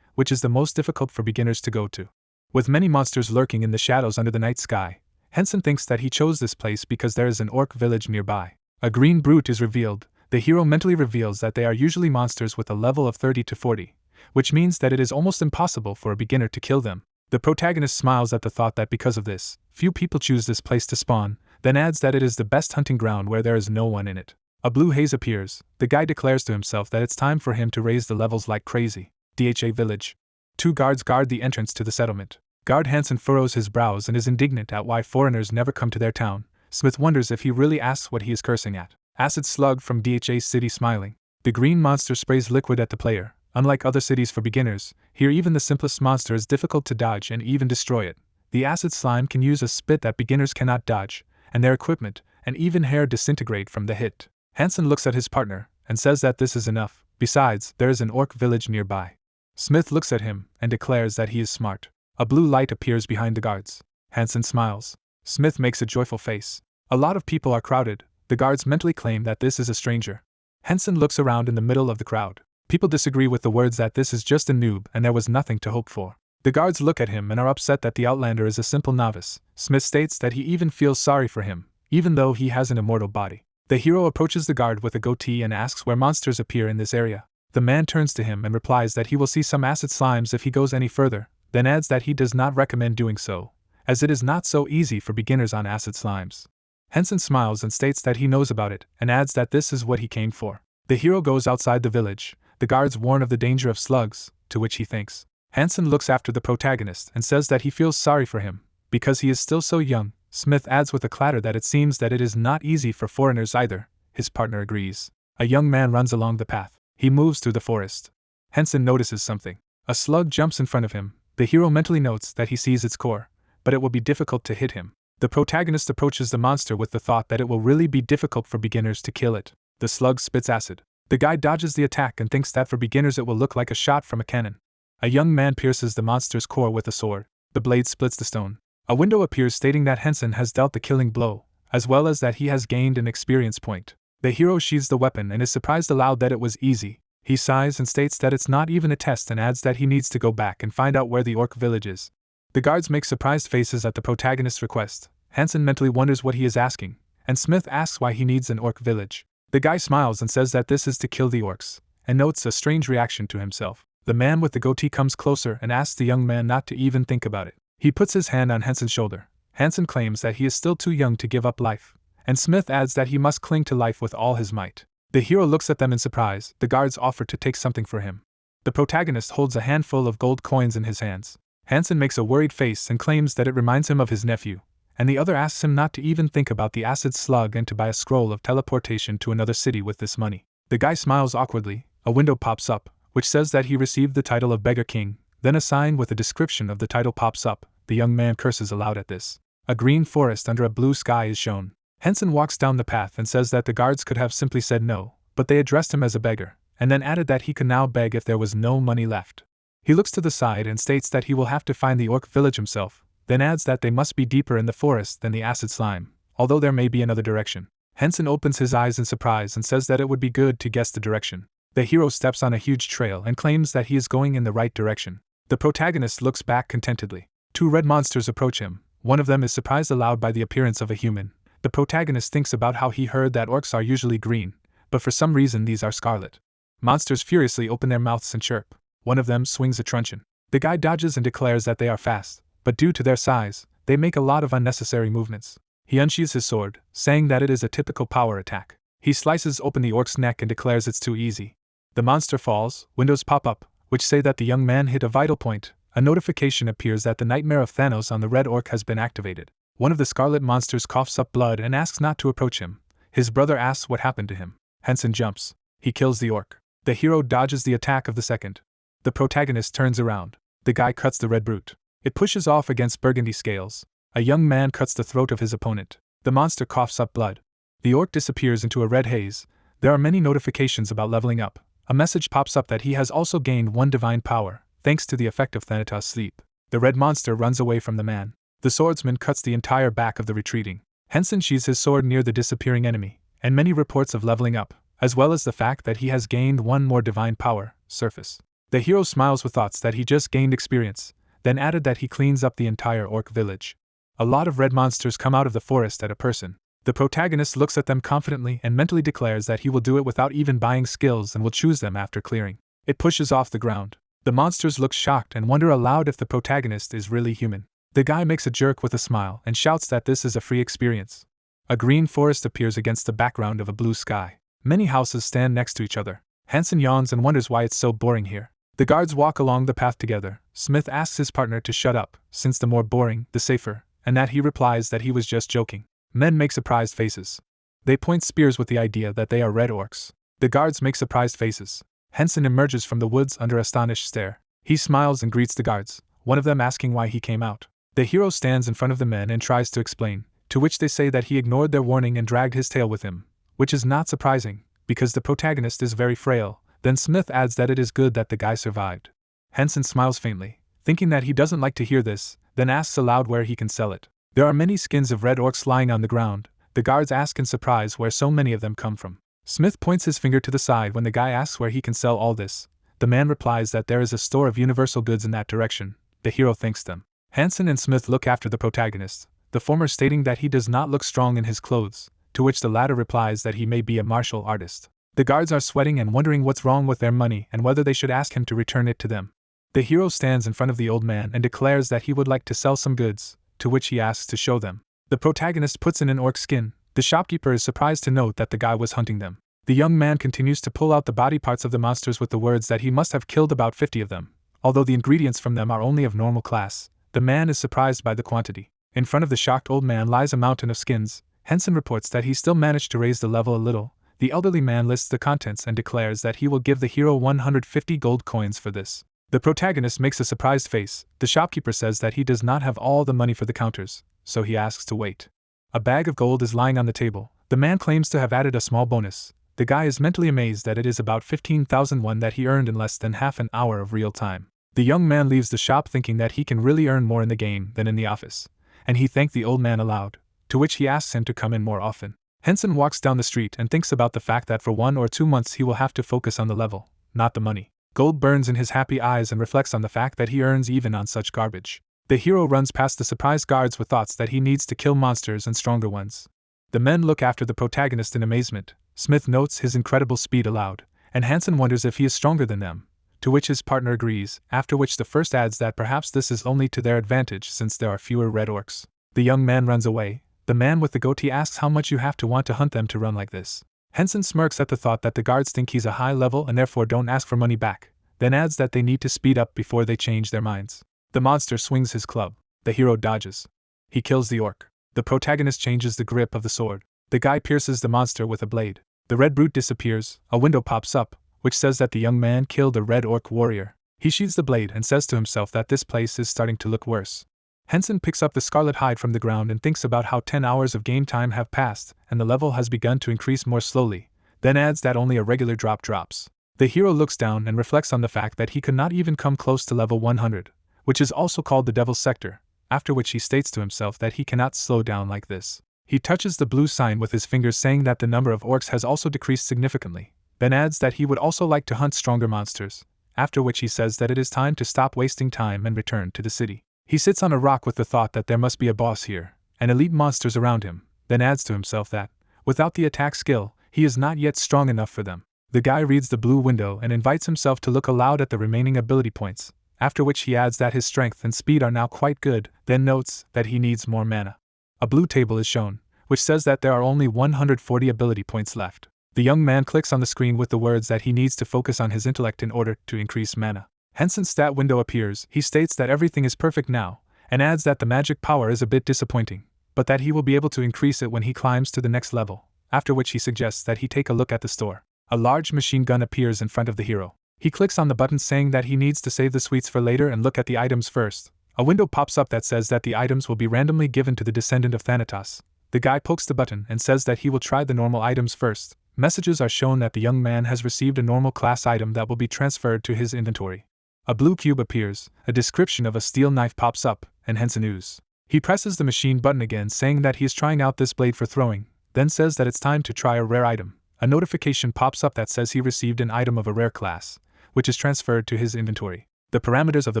which is the most difficult for beginners to go to. With many monsters lurking in the shadows under the night sky, Hensen thinks that he chose this place because there is an orc village nearby. A green brute is revealed. The hero mentally reveals that they are usually monsters with a level of 30 to 40, which means that it is almost impossible for a beginner to kill them. The protagonist smiles at the thought that because of this, few people choose this place to spawn, then adds that it is the best hunting ground where there is no one in it. A blue haze appears. The guy declares to himself that it's time for him to raise the levels like crazy. Dha village. 2 guards guard the entrance to the settlement. Guard Hensen furrows his brows and is indignant at why foreigners never come to their town. Smith wonders if he really asks what he is cursing at. Acid Slug from Dha's city smiling. The green monster sprays liquid at the player. Unlike other cities for beginners, here even the simplest monster is difficult to dodge and even destroy it. The acid slime can use a spit that beginners cannot dodge, and their equipment, and even hair disintegrate from the hit. Hensen looks at his partner, and says that this is enough. Besides, there is an orc village nearby. Smith looks at him, and declares that he is smart. A blue light appears behind the guards. Hensen smiles. Smith makes a joyful face. A lot of people are crowded. The guards mentally claim that this is a stranger. Hensen looks around in the middle of the crowd. People disagree with the words that this is just a noob and there was nothing to hope for. The guards look at him and are upset that the outlander is a simple novice. Smith states that he even feels sorry for him, even though he has an immortal body. The hero approaches the guard with a goatee and asks where monsters appear in this area. The man turns to him and replies that he will see some acid slimes if he goes any further, then adds that he does not recommend doing so, as it is not so easy for beginners on acid slimes. Hensen smiles and states that he knows about it, and adds that this is what he came for. The hero goes outside the village. The guards warn of the danger of slugs, to which he thinks. Hensen looks after the protagonist and says that he feels sorry for him, because he is still so young. Smith adds with a clatter that it seems that it is not easy for foreigners either. His partner agrees. A young man runs along the path. He moves through the forest. Hensen notices something. A slug jumps in front of him. The hero mentally notes that he sees its core, but it will be difficult to hit him. The protagonist approaches the monster with the thought that it will really be difficult for beginners to kill it. The slug spits acid. The guy dodges the attack and thinks that for beginners it will look like a shot from a cannon. A young man pierces the monster's core with a sword. The blade splits the stone. A window appears stating that Hensen has dealt the killing blow, as well as that he has gained an experience point. The hero sheathes the weapon and is surprised aloud that it was easy. He sighs and states that it's not even a test and adds that he needs to go back and find out where the orc village is. The guards make surprised faces at the protagonist's request. Hensen mentally wonders what he is asking, and Smith asks why he needs an orc village. The guy smiles and says that this is to kill the orcs, and notes a strange reaction to himself. The man with the goatee comes closer and asks the young man not to even think about it. He puts his hand on Hensen's shoulder. Hensen claims that he is still too young to give up life, and Smith adds that he must cling to life with all his might. The hero looks at them in surprise. The guards offer to take something for him. The protagonist holds a handful of gold coins in his hands. Hensen makes a worried face and claims that it reminds him of his nephew, and the other asks him not to even think about the acid slug and to buy a scroll of teleportation to another city with this money. The guy smiles awkwardly. A window pops up, which says that he received the title of Beggar King. Then a sign with a description of the title pops up. The young man curses aloud at this. A green forest under a blue sky is shown. Hensen walks down the path and says that the guards could have simply said no, but they addressed him as a beggar, and then added that he could now beg if there was no money left. He looks to the side and states that he will have to find the orc village himself, then adds that they must be deeper in the forest than the acid slime, although there may be another direction. Hensen opens his eyes in surprise and says that it would be good to guess the direction. The hero steps on a huge trail and claims that he is going in the right direction. The protagonist looks back contentedly. 2 red monsters approach him. One of them is surprised aloud by the appearance of a human. The protagonist thinks about how he heard that orcs are usually green, but for some reason these are scarlet. Monsters furiously open their mouths and chirp. One of them swings a truncheon. The guy dodges and declares that they are fast, but due to their size, they make a lot of unnecessary movements. He unsheathes his sword, saying that it is a typical power attack. He slices open the orc's neck and declares it's too easy. The monster falls. Windows pop up, which say that the young man hit a vital point. A notification appears that the nightmare of Thanos on the red orc has been activated. One of the scarlet monsters coughs up blood and asks not to approach him. His brother asks what happened to him. Hensen jumps. He kills the orc. The hero dodges the attack of the second. The protagonist turns around. The guy cuts the red brute. It pushes off against burgundy scales. A young man cuts the throat of his opponent. The monster coughs up blood. The orc disappears into a red haze. There are many notifications about leveling up. A message pops up that he has also gained 1 divine power, thanks to the effect of Thanatos' sleep. The red monster runs away from the man. The swordsman cuts the entire back of the retreating. Hensen sheathes his sword near the disappearing enemy, and many reports of leveling up. as well as the fact that he has gained one more divine power, surface. The hero smiles with thoughts that he just gained experience, then added that he cleans up the entire orc village. A lot of red monsters come out of the forest at a person. The protagonist looks at them confidently and mentally declares that he will do it without even buying skills and will choose them after clearing. It pushes off the ground. The monsters look shocked and wonder aloud if the protagonist is really human. The guy makes a jerk with a smile and shouts that this is a free experience. A green forest appears against the background of a blue sky. Many houses stand next to each other. Hensen yawns and wonders why it's so boring here. The guards walk along the path together. Smith asks his partner to shut up, since the more boring, the safer, and that he replies that he was just joking. Men make surprised faces. They point spears with the idea that they are red orcs. The guards make surprised faces. Hensen emerges from the woods under astonished stare. He smiles and greets the guards, one of them asking why he came out. The hero stands in front of the men and tries to explain, to which they say that he ignored their warning and dragged his tail with him, which is not surprising, because the protagonist is very frail. Then Smith adds that it is good that the guy survived. Hensen smiles faintly, thinking that he doesn't like to hear this, then asks aloud where he can sell it. There are many skins of red orcs lying on the ground. The guards ask in surprise where so many of them come from. Smith points his finger to the side when the guy asks where he can sell all this. The man replies that there is a store of universal goods in that direction. The hero thanks them. Hensen and Smith look after the protagonist, the former stating that he does not look strong in his clothes, to which the latter replies that he may be a martial artist. The guards are sweating and wondering what's wrong with their money and whether they should ask him to return it to them. The hero stands in front of the old man and declares that he would like to sell some goods, to which he asks to show them. The protagonist puts in an orc skin. The shopkeeper is surprised to note that the guy was hunting them. The young man continues to pull out the body parts of the monsters with the words that he must have killed about 50 of them. Although the ingredients from them are only of normal class, the man is surprised by the quantity. In front of the shocked old man lies a mountain of skins. Hensen reports that he still managed to raise the level a little. The elderly man lists the contents and declares that he will give the hero 150 gold coins for this. The protagonist makes a surprised face. The shopkeeper says that he does not have all the money for the counters, so he asks to wait. A bag of gold is lying on the table. The man claims to have added a small bonus. The guy is mentally amazed that it is about 15,001 that he earned in less than half an hour of real time. The young man leaves the shop thinking that he can really earn more in the game than in the office, and he thanked the old man aloud, to which he asks him to come in more often. Hensen walks down the street and thinks about the fact that for 1 or 2 months he will have to focus on the level, not the money. Gold burns in his happy eyes and reflects on the fact that he earns even on such garbage. The hero runs past the surprised guards with thoughts that he needs to kill monsters and stronger ones. The men look after the protagonist in amazement. Smith notes his incredible speed aloud, and Hensen wonders if he is stronger than them, to which his partner agrees, after which the first adds that perhaps this is only to their advantage since there are fewer red orcs. The young man runs away. The man with the goatee asks how much you have to want to hunt them to run like this. Hensen smirks at the thought that the guards think he's a high level and therefore don't ask for money back, then adds that they need to speed up before they change their minds. The monster swings his club. The hero dodges. He kills the orc. The protagonist changes the grip of the sword. The guy pierces the monster with a blade. The red brute disappears. A window pops up, which says that the young man killed a red orc warrior. He sheathes the blade and says to himself that this place is starting to look worse. Hensen picks up the scarlet hide from the ground and thinks about how 10 hours of game time have passed and the level has begun to increase more slowly, then adds that only a regular drop drops. The hero looks down and reflects on the fact that he could not even come close to level 100, which is also called the Devil's Sector, after which he states to himself that he cannot slow down like this. He touches the blue sign with his fingers saying that the number of orcs has also decreased significantly, then adds that he would also like to hunt stronger monsters, after which he says that it is time to stop wasting time and return to the city. He sits on a rock with the thought that there must be a boss here, and elite monsters around him, then adds to himself that, without the attack skill, he is not yet strong enough for them. The guy reads the blue window and invites himself to look aloud at the remaining ability points, after which he adds that his strength and speed are now quite good, then notes that he needs more mana. A blue table is shown, which says that there are only 140 ability points left. The young man clicks on the screen with the words that he needs to focus on his intellect in order to increase mana. Hensen's stat window appears. He states that everything is perfect now, and adds that the magic power is a bit disappointing, but that he will be able to increase it when he climbs to the next level, after which he suggests that he take a look at the store. A large machine gun appears in front of the hero. He clicks on the button saying that he needs to save the sweets for later and look at the items first. A window pops up that says that the items will be randomly given to the descendant of Thanatos. The guy pokes the button and says that he will try the normal items first. Messages are shown that the young man has received a normal class item that will be transferred to his inventory. A blue cube appears, a description of a steel knife pops up, and Hensen oozes. He presses the machine button again saying that he is trying out this blade for throwing, then says that it's time to try a rare item, A notification pops up that says he received an item of a rare class, which is transferred to his inventory. The parameters of the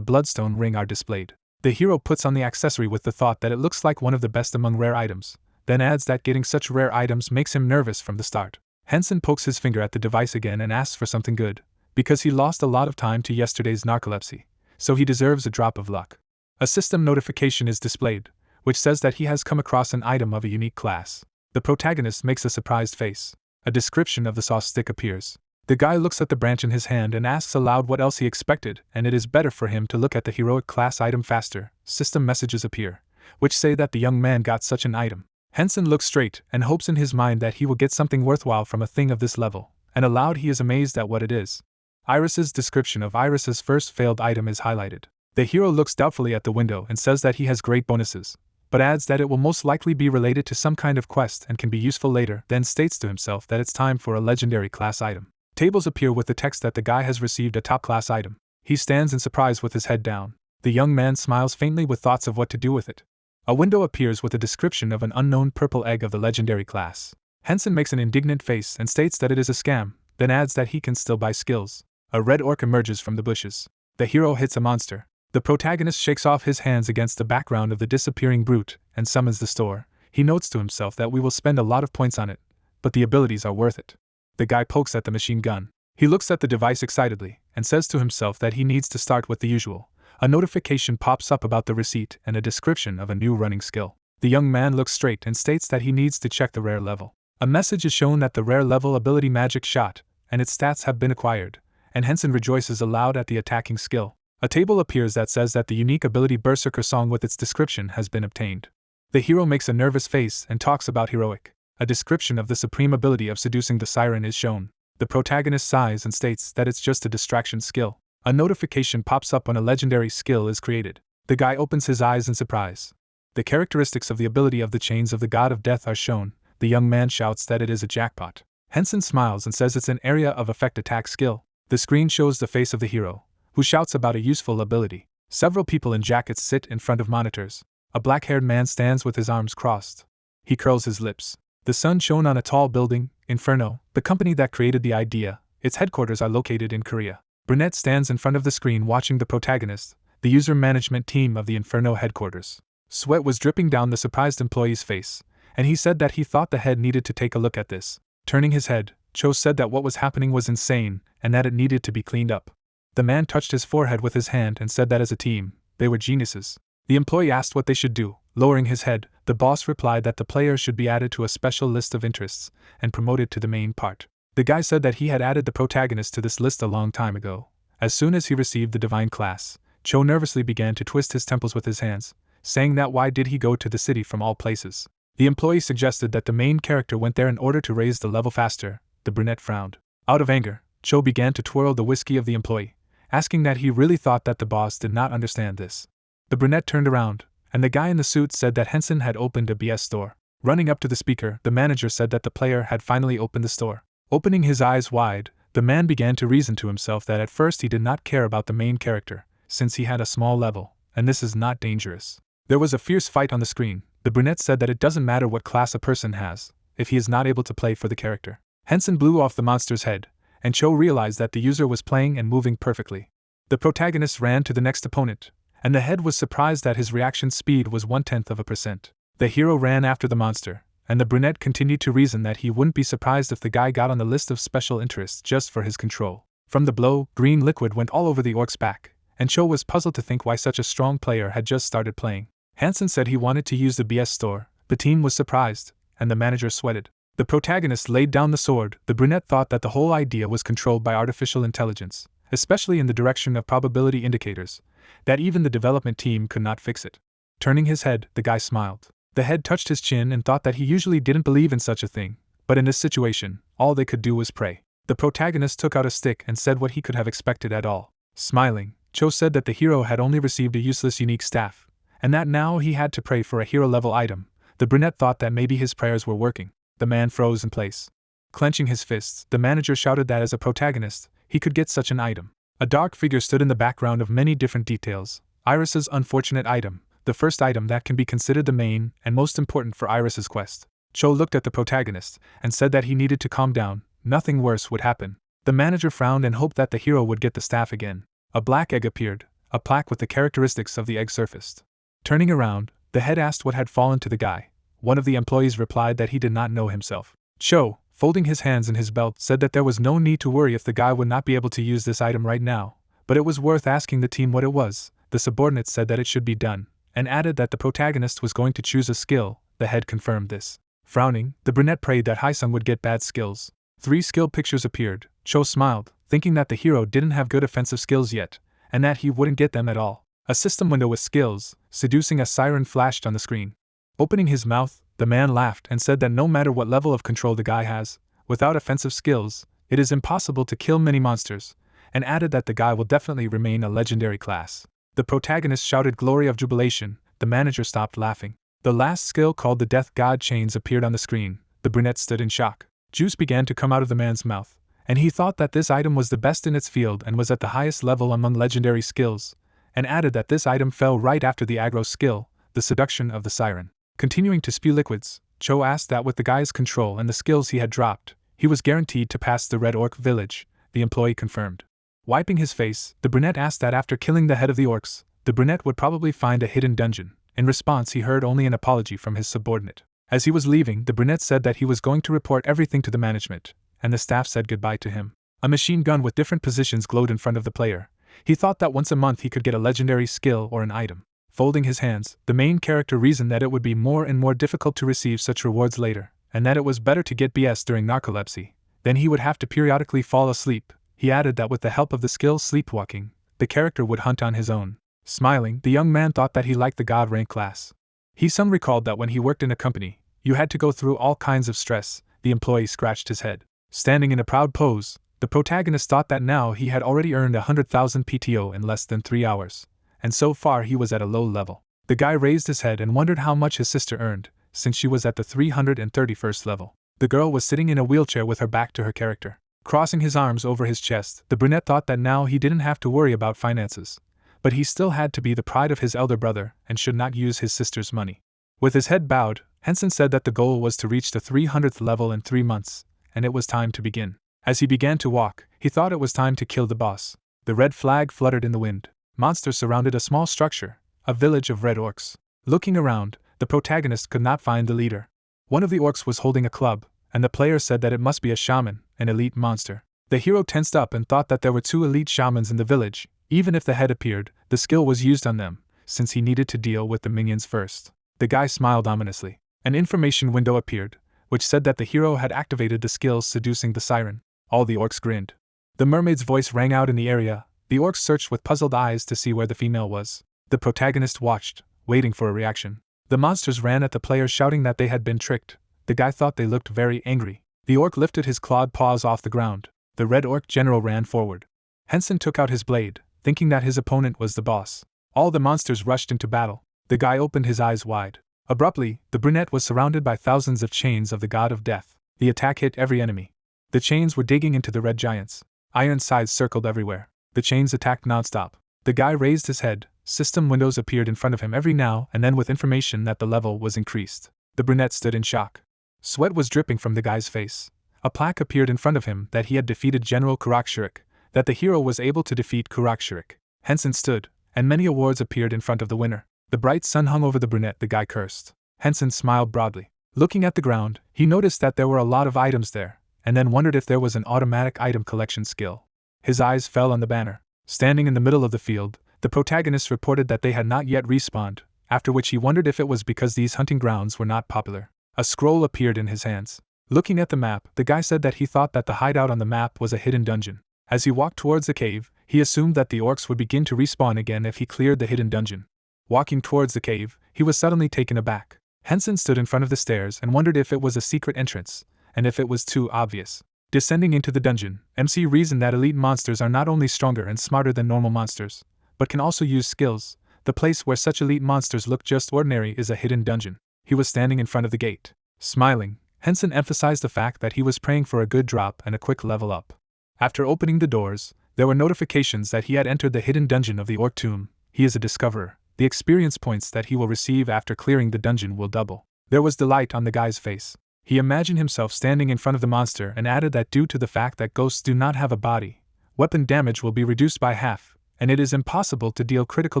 bloodstone ring are displayed. The hero puts on the accessory with the thought that it looks like one of the best among rare items, then adds that getting such rare items makes him nervous from the start. Hensen pokes his finger at the device again and asks for something good, because he lost a lot of time to yesterday's narcolepsy, so he deserves a drop of luck. A system notification is displayed, which says that he has come across an item of a unique class. The protagonist makes a surprised face. A description of the saw stick appears. The guy looks at the branch in his hand and asks aloud what else he expected, and it is better for him to look at the heroic class item faster. System messages appear, which say that the young man got such an item. Hensen looks straight and hopes in his mind that he will get something worthwhile from a thing of this level, and aloud he is amazed at what it is. Iris's description of Iris's first failed item is highlighted. The hero looks doubtfully at the window and says that he has great bonuses, but adds that it will most likely be related to some kind of quest and can be useful later, then states to himself that it's time for a legendary class item. Tables appear with the text that the guy has received a top class item. He stands in surprise with his head down. The young man smiles faintly with thoughts of what to do with it. A window appears with a description of an unknown purple egg of the legendary class. Hensen makes an indignant face and states that it is a scam, then adds that he can still buy skills. A red orc emerges from the bushes. The hero hits a monster. The protagonist shakes off his hands against the background of the disappearing brute and summons the store. He notes to himself that we will spend a lot of points on it, but the abilities are worth it. The guy pokes at the machine gun. He looks at the device excitedly and says to himself that he needs to start with the usual. A notification pops up about the receipt and a description of a new running skill. The young man looks straight and states that he needs to check the rare level. A message is shown that the rare level ability magic shot and its stats have been acquired, and Hensen rejoices aloud at the attacking skill. A table appears that says that the unique ability Berserker Song with its description has been obtained. The hero makes a nervous face and talks about heroic. A description of the supreme ability of seducing the siren is shown. The protagonist sighs and states that it's just a distraction skill. A notification pops up when a legendary skill is created. The guy opens his eyes in surprise. The characteristics of the ability of the Chains of the God of Death are shown. The young man shouts that it is a jackpot. Hensen smiles and says it's an area of effect attack skill. The screen shows the face of the hero, who shouts about a useful ability. Several people in jackets sit in front of monitors. A black-haired man stands with his arms crossed. He curls his lips. The sun shone on a tall building, Inferno, the company that created the idea. Its headquarters are located in Korea. Brunette stands in front of the screen watching the protagonist, the user management team of the Inferno headquarters. Sweat was dripping down the surprised employee's face, and he said that he thought the head needed to take a look at this. Turning his head, Cho said that what was happening was insane and that it needed to be cleaned up. The man touched his forehead with his hand and said that as a team, they were geniuses. The employee asked what they should do. Lowering his head, the boss replied that the player should be added to a special list of interests and promoted to the main part. The guy said that he had added the protagonist to this list a long time ago. As soon as he received the divine class, Cho nervously began to twist his temples with his hands, saying that why did he go to the city from all places? The employee suggested that the main character went there in order to raise the level faster. The brunette frowned. Out of anger, Cho began to twirl the whiskey of the employee, asking that he really thought that the boss did not understand this. The brunette turned around, and the guy in the suit said that Hensen had opened a BS store. Running up to the speaker, the manager said that the player had finally opened the store. Opening his eyes wide, the man began to reason to himself that at first he did not care about the main character, since he had a small level, and this is not dangerous. There was a fierce fight on the screen. The brunette said that it doesn't matter what class a person has, if he is not able to play for the character. Hensen blew off the monster's head, and Cho realized that the user was playing and moving perfectly. The protagonist ran to the next opponent, and the head was surprised that his reaction speed was 0.1%. The hero ran after the monster, and the brunette continued to reason that he wouldn't be surprised if the guy got on the list of special interests just for his control. From the blow, green liquid went all over the orc's back, and Cho was puzzled to think why such a strong player had just started playing. Hensen said he wanted to use the BS store. The team was surprised, and the manager sweated. The protagonist laid down the sword. The brunette thought that the whole idea was controlled by artificial intelligence, especially in the direction of probability indicators, that even the development team could not fix it. Turning his head, the guy smiled. The head touched his chin and thought that he usually didn't believe in such a thing, but in this situation, all they could do was pray. The protagonist took out a stick and said what he could have expected at all. Smiling, Cho said that the hero had only received a useless unique staff, and that now he had to pray for a hero-level item. The brunette thought that maybe his prayers were working. The man froze in place. Clenching his fists, the manager shouted that as a protagonist, he could get such an item. A dark figure stood in the background of many different details. Iris's unfortunate item, the first item that can be considered the main and most important for Iris's quest. Cho looked at the protagonist and said that he needed to calm down. nothing worse would happen. The manager frowned and hoped that the hero would get the staff again. A black egg appeared, a plaque with the characteristics of the egg surfaced. Turning around, the head asked what had fallen to the guy. One of the employees replied that he did not know himself. Cho, folding his hands in his belt, said that there was no need to worry if the guy would not be able to use this item right now, but it was worth asking the team what it was. The subordinate said that it should be done, and added that the protagonist was going to choose a skill. The head confirmed this. Frowning, the brunette prayed that Hyesung would get bad skills. 3 skill pictures appeared. Cho smiled, thinking that the hero didn't have good offensive skills yet, and that he wouldn't get them at all. A system window with skills, seducing a siren, flashed on the screen. Opening his mouth, the man laughed and said that no matter what level of control the guy has, without offensive skills, it is impossible to kill many monsters, and added that the guy will definitely remain a legendary class. The protagonist shouted glory of jubilation. The manager stopped laughing. The last skill, called the Death God Chains, appeared on the screen. The brunette stood in shock. Juice began to come out of the man's mouth, and he thought that this item was the best in its field and was at the highest level among legendary skills, and added that this item fell right after the aggro skill, the seduction of the siren. Continuing to spew liquids, Cho asked that with the guy's control and the skills he had dropped, he was guaranteed to pass the Red Orc village. The employee confirmed. Wiping his face, the brunette asked that after killing the head of the orcs, the brunette would probably find a hidden dungeon. In response, he heard only an apology from his subordinate. As he was leaving, the brunette said that he was going to report everything to the management, and the staff said goodbye to him. A machine gun with different positions glowed in front of the player. He thought that once a month he could get a legendary skill or an item. Folding his hands, the main character reasoned that it would be more and more difficult to receive such rewards later, and that it was better to get BS during narcolepsy. Then he would have to periodically fall asleep. He added that with the help of the skill sleepwalking, the character would hunt on his own. Smiling, the young man thought that he liked the god rank class. Hyesung recalled that when he worked in a company, you had to go through all kinds of stress. The employee scratched his head. Standing in a proud pose, the protagonist thought that now he had already earned 100,000 PTO in less than 3 hours, and so far he was at a low level. The guy raised his head and wondered how much his sister earned, since she was at the 331st level. The girl was sitting in a wheelchair with her back to her character. Crossing his arms over his chest, the brunette thought that now he didn't have to worry about finances, but he still had to be the pride of his elder brother and should not use his sister's money. With his head bowed, Hensen said that the goal was to reach the 300th level in 3 months, and it was time to begin. As he began to walk, he thought it was time to kill the boss. The red flag fluttered in the wind. Monsters surrounded a small structure, a village of red orcs. Looking around, the protagonist could not find the leader. One of the orcs was holding a club, and the player said that it must be a shaman, an elite monster. The hero tensed up and thought that there were 2 elite shamans in the village. Even if the head appeared, the skill was used on them, since he needed to deal with the minions first. The guy smiled ominously. An information window appeared, which said that the hero had activated the skill seducing the siren. All the orcs grinned. The mermaid's voice rang out in the area. The orcs searched with puzzled eyes to see where the female was. The protagonist watched, waiting for a reaction. The monsters ran at the player, shouting that they had been tricked. The guy thought they looked very angry. The orc lifted his clawed paws off the ground. The red orc general ran forward. Hensen took out his blade, thinking that his opponent was the boss. All the monsters rushed into battle. The guy opened his eyes wide. Abruptly, the brunette was surrounded by thousands of chains of the god of death. The attack hit every enemy. The chains were digging into the red giants. Iron sides circled everywhere. The chains attacked nonstop. The guy raised his head. System windows appeared in front of him every now and then with information that the level was increased. The brunette stood in shock. Sweat was dripping from the guy's face. A plaque appeared in front of him that he had defeated General Kurokshurik, that the hero was able to defeat Kurokshurik. Hensen stood, and many awards appeared in front of the winner. The bright sun hung over the brunette. The guy cursed. Hensen smiled broadly. Looking at the ground, he noticed that there were a lot of items there, and then wondered if there was an automatic item collection skill. His eyes fell on the banner. Standing in the middle of the field, the protagonist reported that they had not yet respawned, after which he wondered if it was because these hunting grounds were not popular. A scroll appeared in his hands. Looking at the map, the guy said that he thought that the hideout on the map was a hidden dungeon. As he walked towards the cave, he assumed that the orcs would begin to respawn again if he cleared the hidden dungeon. Walking towards the cave, he was suddenly taken aback. Hensen stood in front of the stairs and wondered if it was a secret entrance, and if it was too obvious. Descending into the dungeon, MC reasoned that elite monsters are not only stronger and smarter than normal monsters, but can also use skills. The place where such elite monsters look just ordinary is a hidden dungeon. He was standing in front of the gate. Smiling, Hensen emphasized the fact that he was praying for a good drop and a quick level up. After opening the doors, there were notifications that he had entered the hidden dungeon of the Orc Tomb. He is a discoverer. The experience points that he will receive after clearing the dungeon will double. There was delight on the guy's face. He imagined himself standing in front of the monster and added that due to the fact that ghosts do not have a body, weapon damage will be reduced by half, and it is impossible to deal critical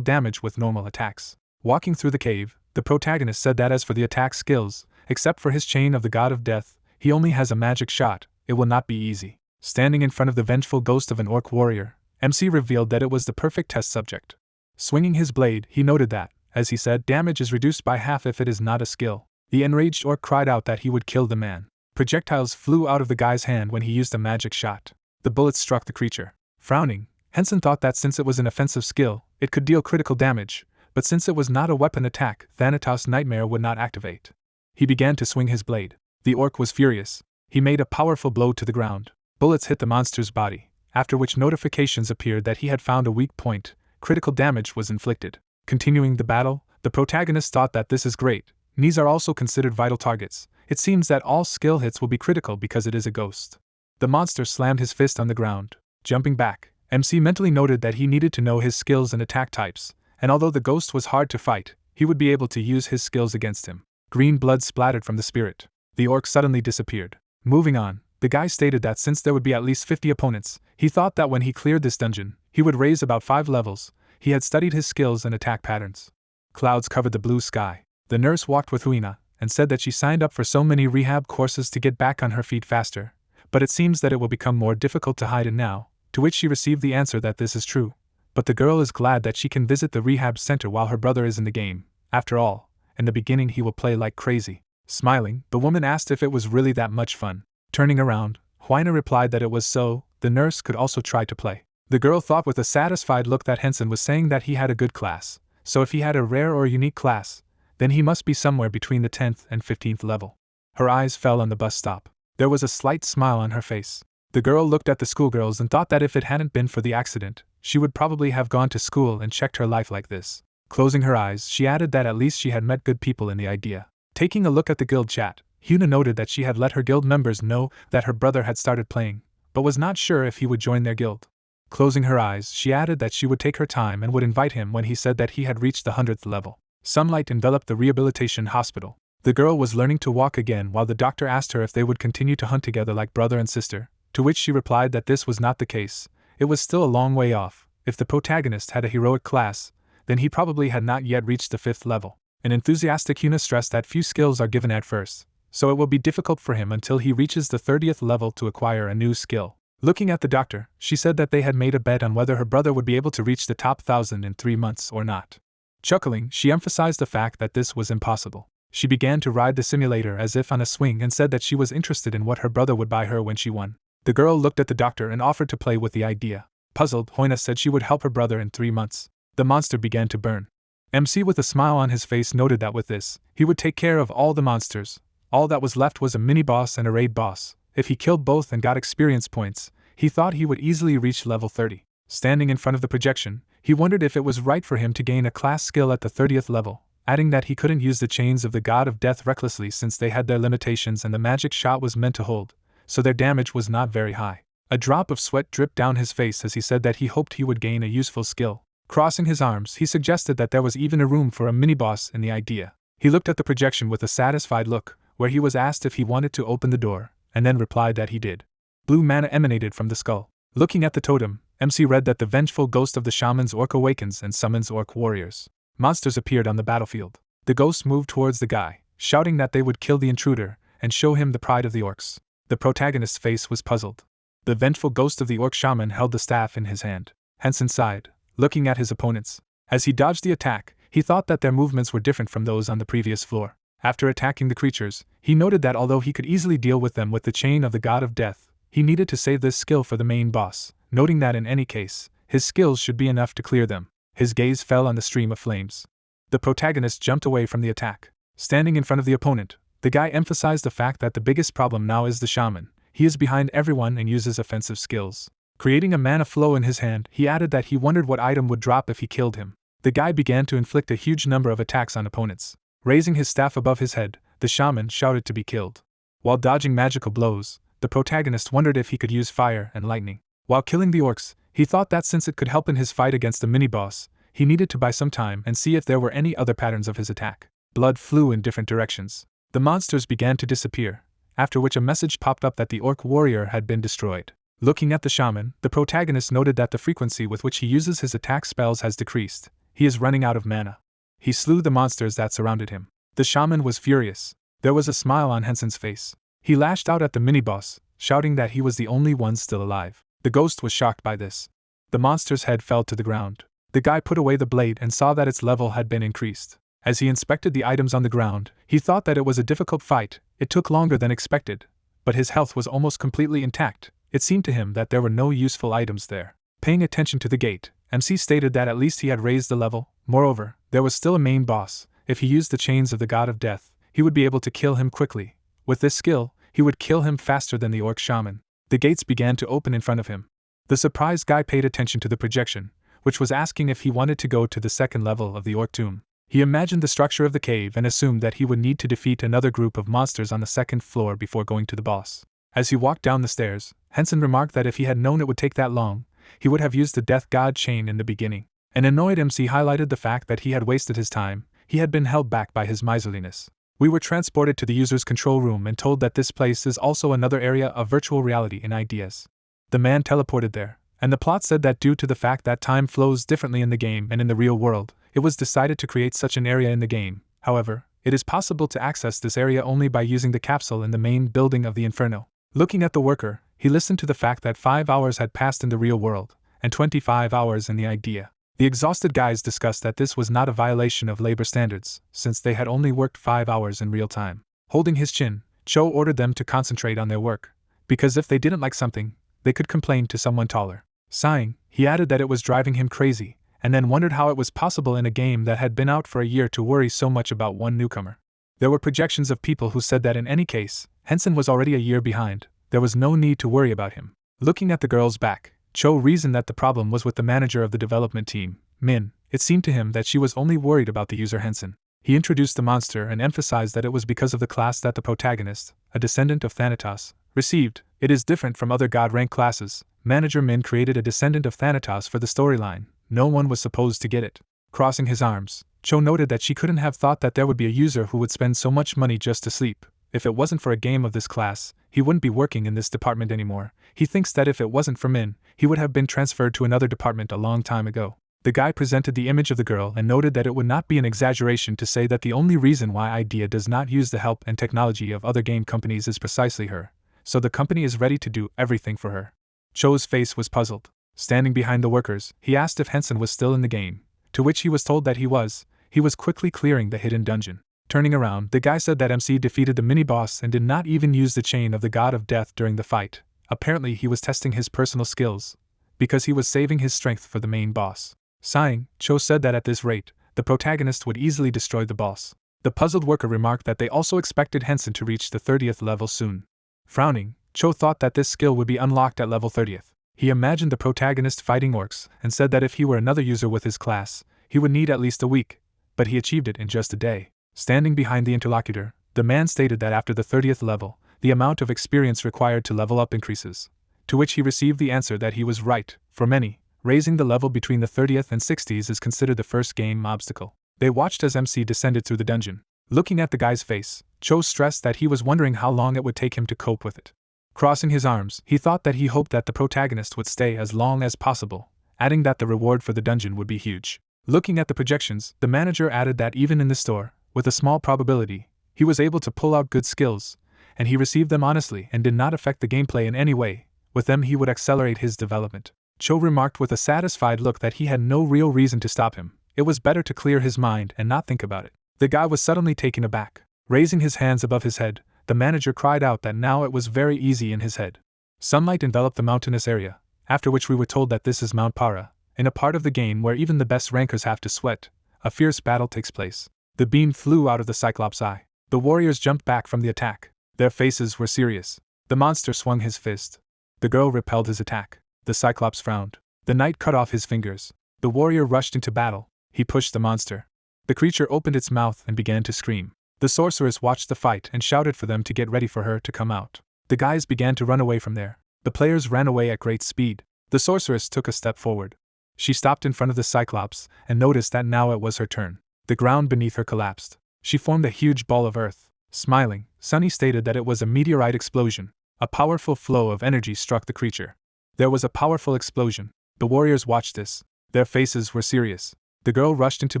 damage with normal attacks. Walking through the cave, the protagonist said that as for the attack skills, except for his chain of the god of death, he only has a magic shot. It will not be easy. Standing in front of the vengeful ghost of an orc warrior, MC revealed that it was the perfect test subject. Swinging his blade, he noted that, as he said, damage is reduced by half if it is not a skill. The enraged orc cried out that he would kill the man. Projectiles flew out of the guy's hand when he used a magic shot. The bullets struck the creature. Frowning, Hensen thought that since it was an offensive skill, it could deal critical damage, but since it was not a weapon attack, Thanatos' nightmare would not activate. He began to swing his blade. The orc was furious. He made a powerful blow to the ground. Bullets hit the monster's body, after which notifications appeared that he had found a weak point. Critical damage was inflicted. Continuing the battle, the protagonist thought that this is great. Knees are also considered vital targets. It seems that all skill hits will be critical because it is a ghost. The monster slammed his fist on the ground. Jumping back, MC mentally noted that he needed to know his skills and attack types, and although the ghost was hard to fight, he would be able to use his skills against him. Green blood splattered from the spirit. The orc suddenly disappeared. Moving on, the guy stated that since there would be at least 50 opponents, he thought that when he cleared this dungeon, he would raise about 5 levels. He had studied his skills and attack patterns. Clouds covered the blue sky. The nurse walked with Hina and said that she signed up for so many rehab courses to get back on her feet faster, but it seems that it will become more difficult to hide in now, to which she received the answer that this is true. But the girl is glad that she can visit the rehab center while her brother is in the game. After all, in the beginning he will play like crazy. Smiling, the woman asked if it was really that much fun. Turning around, Hina replied that it was so. The nurse could also try to play. The girl thought with a satisfied look that Hensen was saying that he had a good class, so if he had a rare or unique class, then he must be somewhere between the 10th and 15th level. Her eyes fell on the bus stop. There was a slight smile on her face. The girl looked at the schoolgirls and thought that if it hadn't been for the accident, she would probably have gone to school and checked her life like this. Closing her eyes, she added that at least she had met good people in the idea. Taking a look at the guild chat, Hina noted that she had let her guild members know that her brother had started playing, but was not sure if he would join their guild. Closing her eyes, she added that she would take her time and would invite him when he said that he had reached the 100th level. Sunlight enveloped the rehabilitation hospital. The girl was learning to walk again while the doctor asked her if they would continue to hunt together like brother and sister, to which she replied that this was not the case. It was still a long way off. If the protagonist had a heroic class, then he probably had not yet reached the 5th level. An enthusiastic Hina stressed that few skills are given at first, so it will be difficult for him until he reaches the 30th level to acquire a new skill. Looking at the doctor, she said that they had made a bet on whether her brother would be able to reach the top 1,000 in 3 months or not. Chuckling, she emphasized the fact that this was impossible. She began to ride the simulator as if on a swing and said that she was interested in what her brother would buy her when she won. The girl looked at the doctor and offered to play with the idea. Puzzled, Hina said she would help her brother in 3 months. The monster began to burn. MC with a smile on his face noted that with this, he would take care of all the monsters. All that was left was a mini-boss and a raid boss. If he killed both and got experience points, he thought he would easily reach level 30. Standing in front of the projection, he wondered if it was right for him to gain a class skill at the 30th level, adding that he couldn't use the chains of the god of death recklessly since they had their limitations and the magic shot was meant to hold, so their damage was not very high. A drop of sweat dripped down his face as he said that he hoped he would gain a useful skill. Crossing his arms, he suggested that there was even a room for a mini-boss in the idea. He looked at the projection with a satisfied look, where he was asked if he wanted to open the door, and then replied that he did. Blue mana emanated from the skull. Looking at the totem, MC read that the vengeful ghost of the shamans orc awakens and summons orc warriors. Monsters appeared on the battlefield. The ghosts moved towards the guy, shouting that they would kill the intruder and show him the pride of the orcs. The protagonist's face was puzzled. The vengeful ghost of the orc shaman held the staff in his hand. Hensen sighed, looking at his opponents. As he dodged the attack, he thought that their movements were different from those on the previous floor. After attacking the creatures, he noted that although he could easily deal with them with the chain of the god of death, he needed to save this skill for the main boss, noting that in any case, his skills should be enough to clear them. His gaze fell on the stream of flames. The protagonist jumped away from the attack. Standing in front of the opponent, the guy emphasized the fact that the biggest problem now is the shaman. He is behind everyone and uses offensive skills. Creating a mana flow in his hand, he added that he wondered what item would drop if he killed him. The guy began to inflict a huge number of attacks on opponents. Raising his staff above his head, the shaman shouted to be killed. While dodging magical blows, the protagonist wondered if he could use fire and lightning. While killing the orcs, he thought that since it could help in his fight against the mini-boss, he needed to buy some time and see if there were any other patterns of his attack. Blood flew in different directions. The monsters began to disappear, after which a message popped up that the orc warrior had been destroyed. Looking at the shaman, the protagonist noted that the frequency with which he uses his attack spells has decreased. He is running out of mana. He slew the monsters that surrounded him. The shaman was furious. There was a smile on Hensen's face. He lashed out at the mini-boss, shouting that he was the only one still alive. The ghost was shocked by this. The monster's head fell to the ground. The guy put away the blade and saw that its level had been increased. As he inspected the items on the ground, he thought that it was a difficult fight. It took longer than expected, but his health was almost completely intact. It seemed to him that there were no useful items there. Paying attention to the gate, MC stated that at least he had raised the level. Moreover, there was still a main boss. If he used the chains of the god of death, he would be able to kill him quickly. With this skill, he would kill him faster than the orc shaman. The gates began to open in front of him. The surprised guy paid attention to the projection, which was asking if he wanted to go to the second level of the orc tomb. He imagined the structure of the cave and assumed that he would need to defeat another group of monsters on the second floor before going to the boss. As he walked down the stairs, Hensen remarked that if he had known it would take that long, he would have used the death god chain in the beginning. An annoyed MC highlighted the fact that he had wasted his time. He had been held back by his miserliness. We were transported to the user's control room and told that this place is also another area of virtual reality in ideas. The man teleported there, and the plot said that due to the fact that time flows differently in the game and in the real world, it was decided to create such an area in the game. However, it is possible to access this area only by using the capsule in the main building of the Inferno. Looking at the worker, he listened to the fact that 5 hours had passed in the real world, and 25 hours in the idea. The exhausted guys discussed that this was not a violation of labor standards, since they had only worked 5 hours in real time. Holding his chin, Cho ordered them to concentrate on their work, because if they didn't like something, they could complain to someone taller. Sighing, he added that it was driving him crazy, and then wondered how it was possible in a game that had been out for a year to worry so much about one newcomer. There were projections of people who said that in any case, Hensen was already a year behind. There was no need to worry about him. Looking at the girl's back, Cho reasoned that the problem was with the manager of the development team, Min. It seemed to him that she was only worried about the user Hensen. He introduced the monster and emphasized that it was because of the class that the protagonist, a descendant of Thanatos, received. It is different from other god rank classes. Manager Min created a descendant of Thanatos for the storyline. No one was supposed to get it. Crossing his arms, Cho noted that she couldn't have thought that there would be a user who would spend so much money just to sleep. If it wasn't for a game of this class, he wouldn't be working in this department anymore. He thinks that if it wasn't for Min, he would have been transferred to another department a long time ago. The guy presented the image of the girl and noted that it would not be an exaggeration to say that the only reason why IDEA does not use the help and technology of other game companies is precisely her. So the company is ready to do everything for her. Cho's face was puzzled. Standing behind the workers, he asked if Hensen was still in the game, to which he was told that he was. He was quickly clearing the hidden dungeon. Turning around, the guy said that MC defeated the mini-boss and did not even use the chain of the god of death during the fight. Apparently he was testing his personal skills, because he was saving his strength for the main boss. Sighing, Cho said that at this rate, the protagonist would easily destroy the boss. The puzzled worker remarked that they also expected Hensen to reach the 30th level soon. Frowning, Cho thought that this skill would be unlocked at level 30th. He imagined the protagonist fighting orcs and said that if he were another user with his class, he would need at least a week, but he achieved it in just a day. Standing behind the interlocutor, the man stated that after the 30th level, the amount of experience required to level up increases. To which he received the answer that he was right. For many, raising the level between the 30th and 60s is considered the first game obstacle. They watched as MC descended through the dungeon. Looking at the guy's face, Cho stressed that he was wondering how long it would take him to cope with it. Crossing his arms, he thought that he hoped that the protagonist would stay as long as possible, adding that the reward for the dungeon would be huge. Looking at the projections, the manager added that even in the store, with a small probability, he was able to pull out good skills, and he received them honestly and did not affect the gameplay in any way. With them he would accelerate his development. Cho remarked with a satisfied look that he had no real reason to stop him. It was better to clear his mind and not think about it. The guy was suddenly taken aback. Raising his hands above his head, the manager cried out that now it was very easy in his head. Sunlight enveloped the mountainous area, after which we were told that this is Mount Para, in a part of the game where even the best rankers have to sweat. A fierce battle takes place. The beam flew out of the Cyclops' eye. The warriors jumped back from the attack. Their faces were serious. The monster swung his fist. The girl repelled his attack. The Cyclops frowned. The knight cut off his fingers. The warrior rushed into battle. He pushed the monster. The creature opened its mouth and began to scream. The sorceress watched the fight and shouted for them to get ready for her to come out. The guys began to run away from there. The players ran away at great speed. The sorceress took a step forward. She stopped in front of the Cyclops and noticed that now it was her turn. The ground beneath her collapsed. She formed a huge ball of earth. Smiling, Sunny stated that it was a meteorite explosion. A powerful flow of energy struck the creature. There was a powerful explosion. The warriors watched this. Their faces were serious. The girl rushed into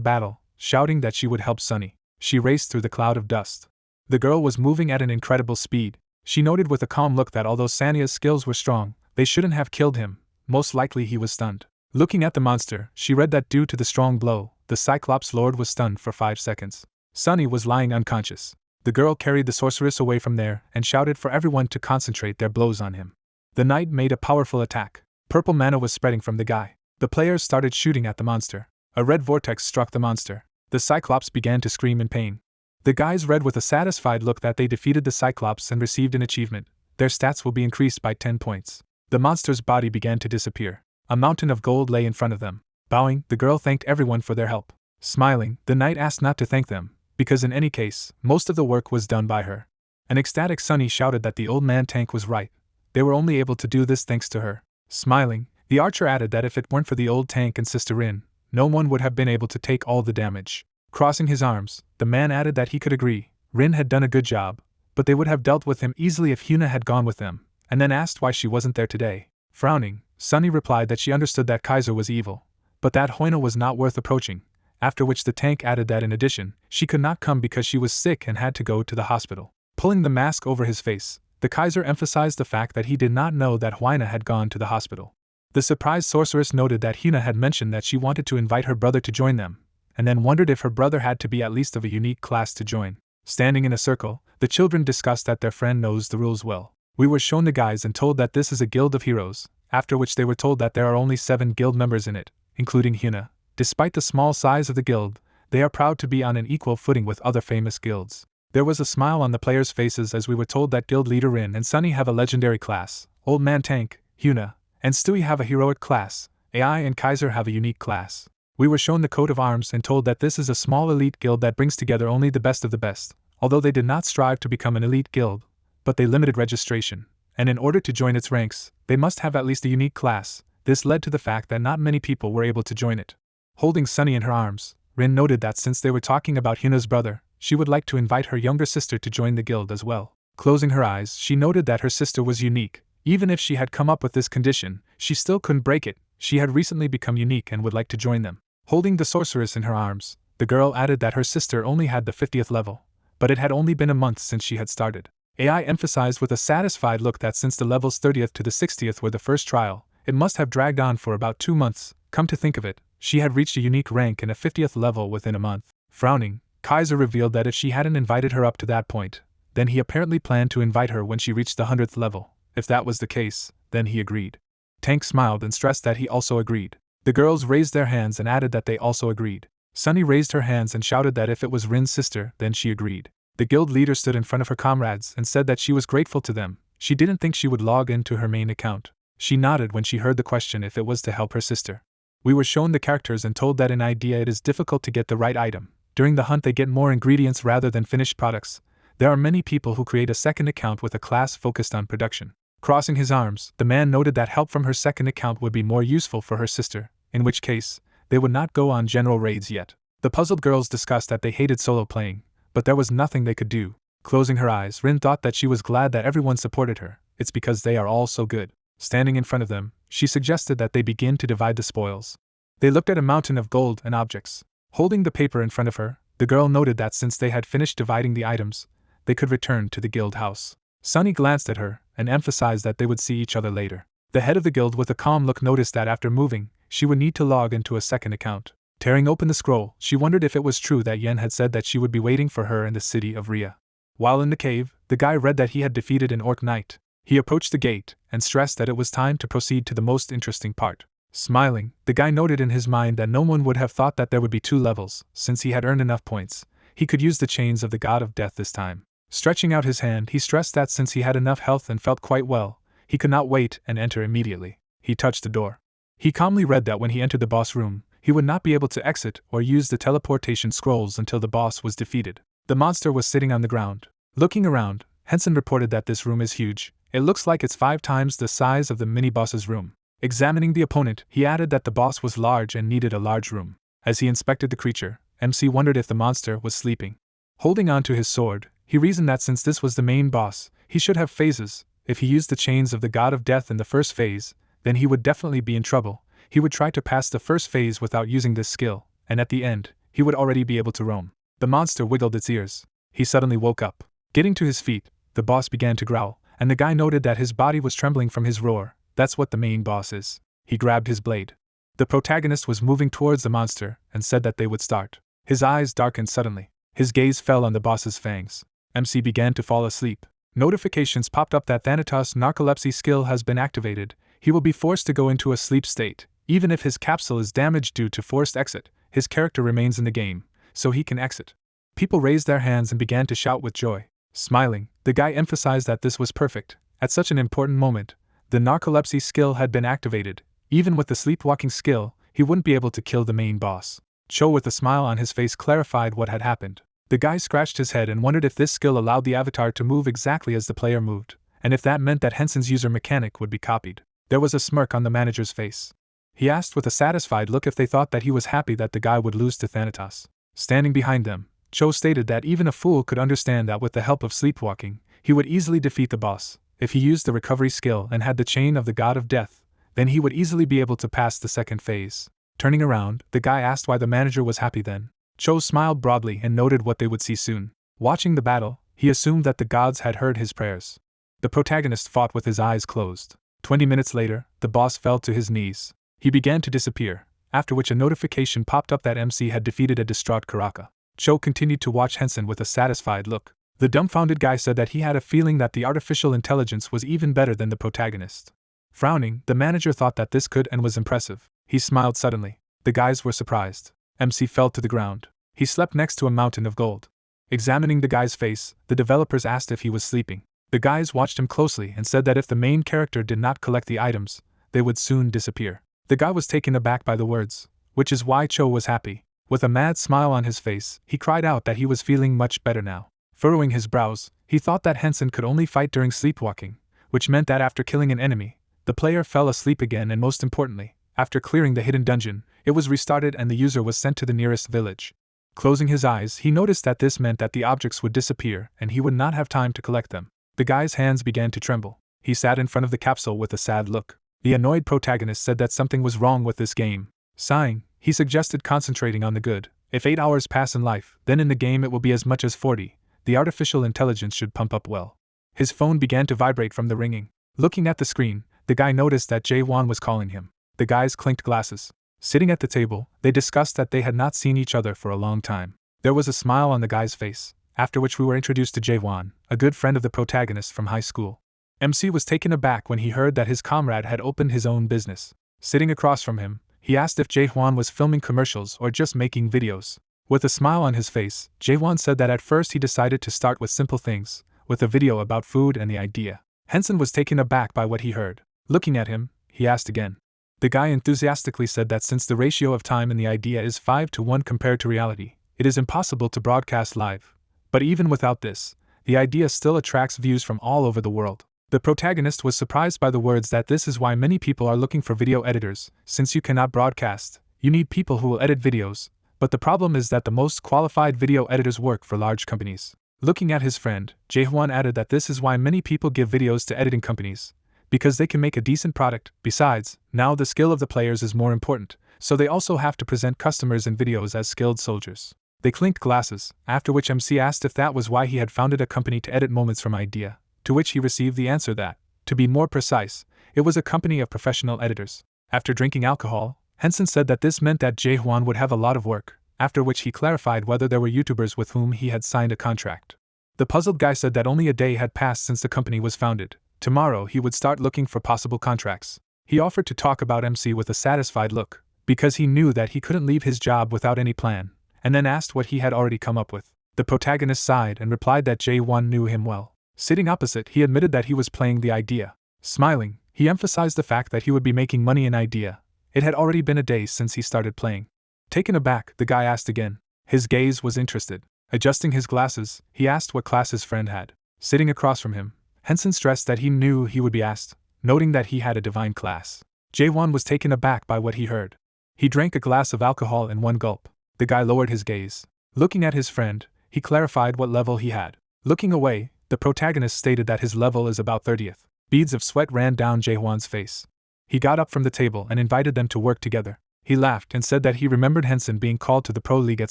battle, shouting that she would help Sunny. She raced through the cloud of dust. The girl was moving at an incredible speed. She noted with a calm look that although Sanya's skills were strong, they shouldn't have killed him. Most likely he was stunned. Looking at the monster, she read that due to the strong blow, the Cyclops Lord was stunned for 5 seconds. Sunny was lying unconscious. The girl carried the sorceress away from there and shouted for everyone to concentrate their blows on him. The knight made a powerful attack. Purple mana was spreading from the guy. The players started shooting at the monster. A red vortex struck the monster. The Cyclops began to scream in pain. The guys read with a satisfied look that they defeated the Cyclops and received an achievement. Their stats will be increased by 10 points. The monster's body began to disappear. A mountain of gold lay in front of them. Bowing, the girl thanked everyone for their help. Smiling, the knight asked not to thank them, because in any case, most of the work was done by her. An ecstatic Sunny shouted that the old man tank was right. They were only able to do this thanks to her. Smiling, the archer added that if it weren't for the old tank and Sister Rin, no one would have been able to take all the damage. Crossing his arms, the man added that he could agree. Rin had done a good job, but they would have dealt with him easily if Hina had gone with them, and then asked why she wasn't there today. Frowning, Sunny replied that she understood that Kaiser was evil, but that Hina was not worth approaching, after which the tank added that in addition, she could not come because she was sick and had to go to the hospital. Pulling the mask over his face, the Kaiser emphasized the fact that he did not know that Hina had gone to the hospital. The surprised sorceress noted that Hina had mentioned that she wanted to invite her brother to join them, and then wondered if her brother had to be at least of a unique class to join. Standing in a circle, the children discussed that their friend knows the rules well. We were shown the guys and told that this is a guild of heroes, after which they were told that there are only 7 guild members in it, including Hina. Despite the small size of the guild, they are proud to be on an equal footing with other famous guilds. There was a smile on the players' faces as we were told that guild leader Rin and Sunny have a legendary class, Old Man Tank, Hina, and Stewie have a heroic class, AI and Kaiser have a unique class. We were shown the coat of arms and told that this is a small elite guild that brings together only the best of the best, although they did not strive to become an elite guild, but they limited registration, and in order to join its ranks, they must have at least a unique class. This led to the fact that not many people were able to join it. Holding Sunny in her arms, Rin noted that since they were talking about Hina's brother, she would like to invite her younger sister to join the guild as well. Closing her eyes, she noted that her sister was unique. Even if she had come up with this condition, she still couldn't break it. She had recently become unique and would like to join them. Holding the sorceress in her arms, the girl added that her sister only had the 50th level, but it had only been a month since she had started. AI emphasized with a satisfied look that since the levels 30th to the 60th were the first trial, it must have dragged on for about 2 months. Come to think of it, she had reached a unique rank in a 50th level within a month. Frowning, Kaiser revealed that if she hadn't invited her up to that point, then he apparently planned to invite her when she reached the 100th level. If that was the case, then he agreed. Tank smiled and stressed that he also agreed. The girls raised their hands and added that they also agreed. Sunny raised her hands and shouted that if it was Rin's sister, then she agreed. The guild leader stood in front of her comrades and said that she was grateful to them. She didn't think she would log into her main account. She nodded when she heard the question if it was to help her sister. We were shown the characters and told that in idea it is difficult to get the right item. During the hunt they get more ingredients rather than finished products. There are many people who create a second account with a class focused on production. Crossing his arms, the man noted that help from her second account would be more useful for her sister, in which case, they would not go on general raids yet. The puzzled girls discussed that they hated solo playing, but there was nothing they could do. Closing her eyes, Rin thought that she was glad that everyone supported her. It's because they are all so good. Standing in front of them, she suggested that they begin to divide the spoils. They looked at a mountain of gold and objects. Holding the paper in front of her, the girl noted that since they had finished dividing the items, they could return to the guild house. Sunny glanced at her and emphasized that they would see each other later. The head of the guild with a calm look noticed that after moving, she would need to log into a second account. Tearing open the scroll, she wondered if it was true that Yen had said that she would be waiting for her in the city of Ria. While in the cave, the guy read that he had defeated an orc knight. He approached the gate and stressed that it was time to proceed to the most interesting part. Smiling, the guy noted in his mind that no one would have thought that there would be 2 levels, since he had earned enough points. He could use the chains of the god of death this time. Stretching out his hand, he stressed that since he had enough health and felt quite well, he could not wait and enter immediately. He touched the door. He calmly read that when he entered the boss room, he would not be able to exit or use the teleportation scrolls until the boss was defeated. The monster was sitting on the ground. Looking around, Hensen reported that this room is huge. It looks like it's 5 times the size of the mini-boss's room. Examining the opponent, he added that the boss was large and needed a large room. As he inspected the creature, MC wondered if the monster was sleeping. Holding on to his sword, He reasoned that since this was the main boss, he should have phases. If he used the chains of the god of death in the first phase, then he would definitely be in trouble. He would try to pass the first phase without using this skill, and at the end, he would already be able to roam. The monster wiggled its ears. He suddenly woke up. Getting to his feet, the boss began to growl, and the guy noted that his body was trembling from his roar. That's what the main boss is. He grabbed his blade. The protagonist was moving towards the monster and said that they would start. His eyes darkened suddenly. His gaze fell on the boss's fangs. MC began to fall asleep. Notifications popped up that Thanatos' narcolepsy skill has been activated. He will be forced to go into a sleep state. Even if his capsule is damaged due to forced exit, his character remains in the game, so he can exit. People raised their hands and began to shout with joy. Smiling, the guy emphasized that this was perfect. At such an important moment, the narcolepsy skill had been activated. Even with the sleepwalking skill, he wouldn't be able to kill the main boss. Cho, with a smile on his face, clarified what had happened. The guy scratched his head and wondered if this skill allowed the avatar to move exactly as the player moved, and if that meant that Hensen's user mechanic would be copied. There was a smirk on the manager's face. He asked with a satisfied look if they thought that he was happy that the guy would lose to Thanatos. Standing behind them, Cho stated that even a fool could understand that with the help of sleepwalking, he would easily defeat the boss. If he used the recovery skill and had the chain of the god of death, then he would easily be able to pass the second phase. Turning around, the guy asked why the manager was happy then. Cho smiled broadly and noted what they would see soon. Watching the battle, he assumed that the gods had heard his prayers. The protagonist fought with his eyes closed. 20 minutes later, the boss fell to his knees. He began to disappear, after which a notification popped up that MC had defeated a distraught Karaka. Cho continued to watch Hensen with a satisfied look. The dumbfounded guy said that he had a feeling that the artificial intelligence was even better than the protagonist. Frowning, the manager thought that this could and was impressive. He smiled suddenly. The guys were surprised. MC fell to the ground. He slept next to a mountain of gold. Examining the guy's face, the developers asked if he was sleeping. The guys watched him closely and said that if the main character did not collect the items, they would soon disappear. The guy was taken aback by the words, which is why Cho was happy. With a mad smile on his face, he cried out that he was feeling much better now. Furrowing his brows, he thought that Hensen could only fight during sleepwalking, which meant that after killing an enemy, the player fell asleep again, and most importantly, after clearing the hidden dungeon, it was restarted and the user was sent to the nearest village. Closing his eyes, he noticed that this meant that the objects would disappear and he would not have time to collect them. The guy's hands began to tremble. He sat in front of the capsule with a sad look. The annoyed protagonist said that something was wrong with this game. Sighing, he suggested concentrating on the good. If 8 hours pass in life, then in the game it will be as much as 40. The artificial intelligence should pump up well. His phone began to vibrate from the ringing. Looking at the screen, the guy noticed that Jae-won was calling him. The guys clinked glasses. Sitting at the table, they discussed that they had not seen each other for a long time. There was a smile on the guy's face, after which we were introduced to Jae-won, a good friend of the protagonist from high school. MC was taken aback when he heard that his comrade had opened his own business. Sitting across from him, he asked if Jae-won was filming commercials or just making videos. With a smile on his face, Jae-won said that at first he decided to start with simple things, with a video about food and the idea. Hensen was taken aback by what he heard. Looking at him, he asked again. The guy enthusiastically said that since the ratio of time in the idea is 5:1 compared to reality, it is impossible to broadcast live. But even without this, the idea still attracts views from all over the world. The protagonist was surprised by the words that this is why many people are looking for video editors. Since you cannot broadcast, you need people who will edit videos, but the problem is that the most qualified video editors work for large companies. Looking at his friend, Jae-won added that this is why many people give videos to editing companies, because they can make a decent product. Besides, now the skill of the players is more important, so they also have to present customers in videos as skilled soldiers. They clinked glasses, after which MC asked if that was why he had founded a company to edit moments from idea, to which he received the answer that, to be more precise, it was a company of professional editors. After drinking alcohol, Hensen said that this meant that Jae-won would have a lot of work, after which he clarified whether there were YouTubers with whom he had signed a contract. The puzzled guy said that only a day had passed since the company was founded. Tomorrow he would start looking for possible contracts. He offered to talk about MC with a satisfied look, because he knew that he couldn't leave his job without any plan, and then asked what he had already come up with. The protagonist sighed and replied that Jae-won knew him well. Sitting opposite, he admitted that he was playing the idea. Smiling, he emphasized the fact that he would be making money in idea. It had already been a day since he started playing. Taken aback, the guy asked again. His gaze was interested. Adjusting his glasses, he asked what class his friend had. Sitting across from him, Hensen stressed that he knew he would be asked, noting that he had a divine class. Jae-won was taken aback by what he heard. He drank a glass of alcohol in one gulp. The guy lowered his gaze. Looking at his friend, he clarified what level he had. Looking away, the protagonist stated that his level is about 30th. Beads of sweat ran down Jaehwan's face. He got up from the table and invited them to work together. He laughed and said that he remembered Hensen being called to the pro league at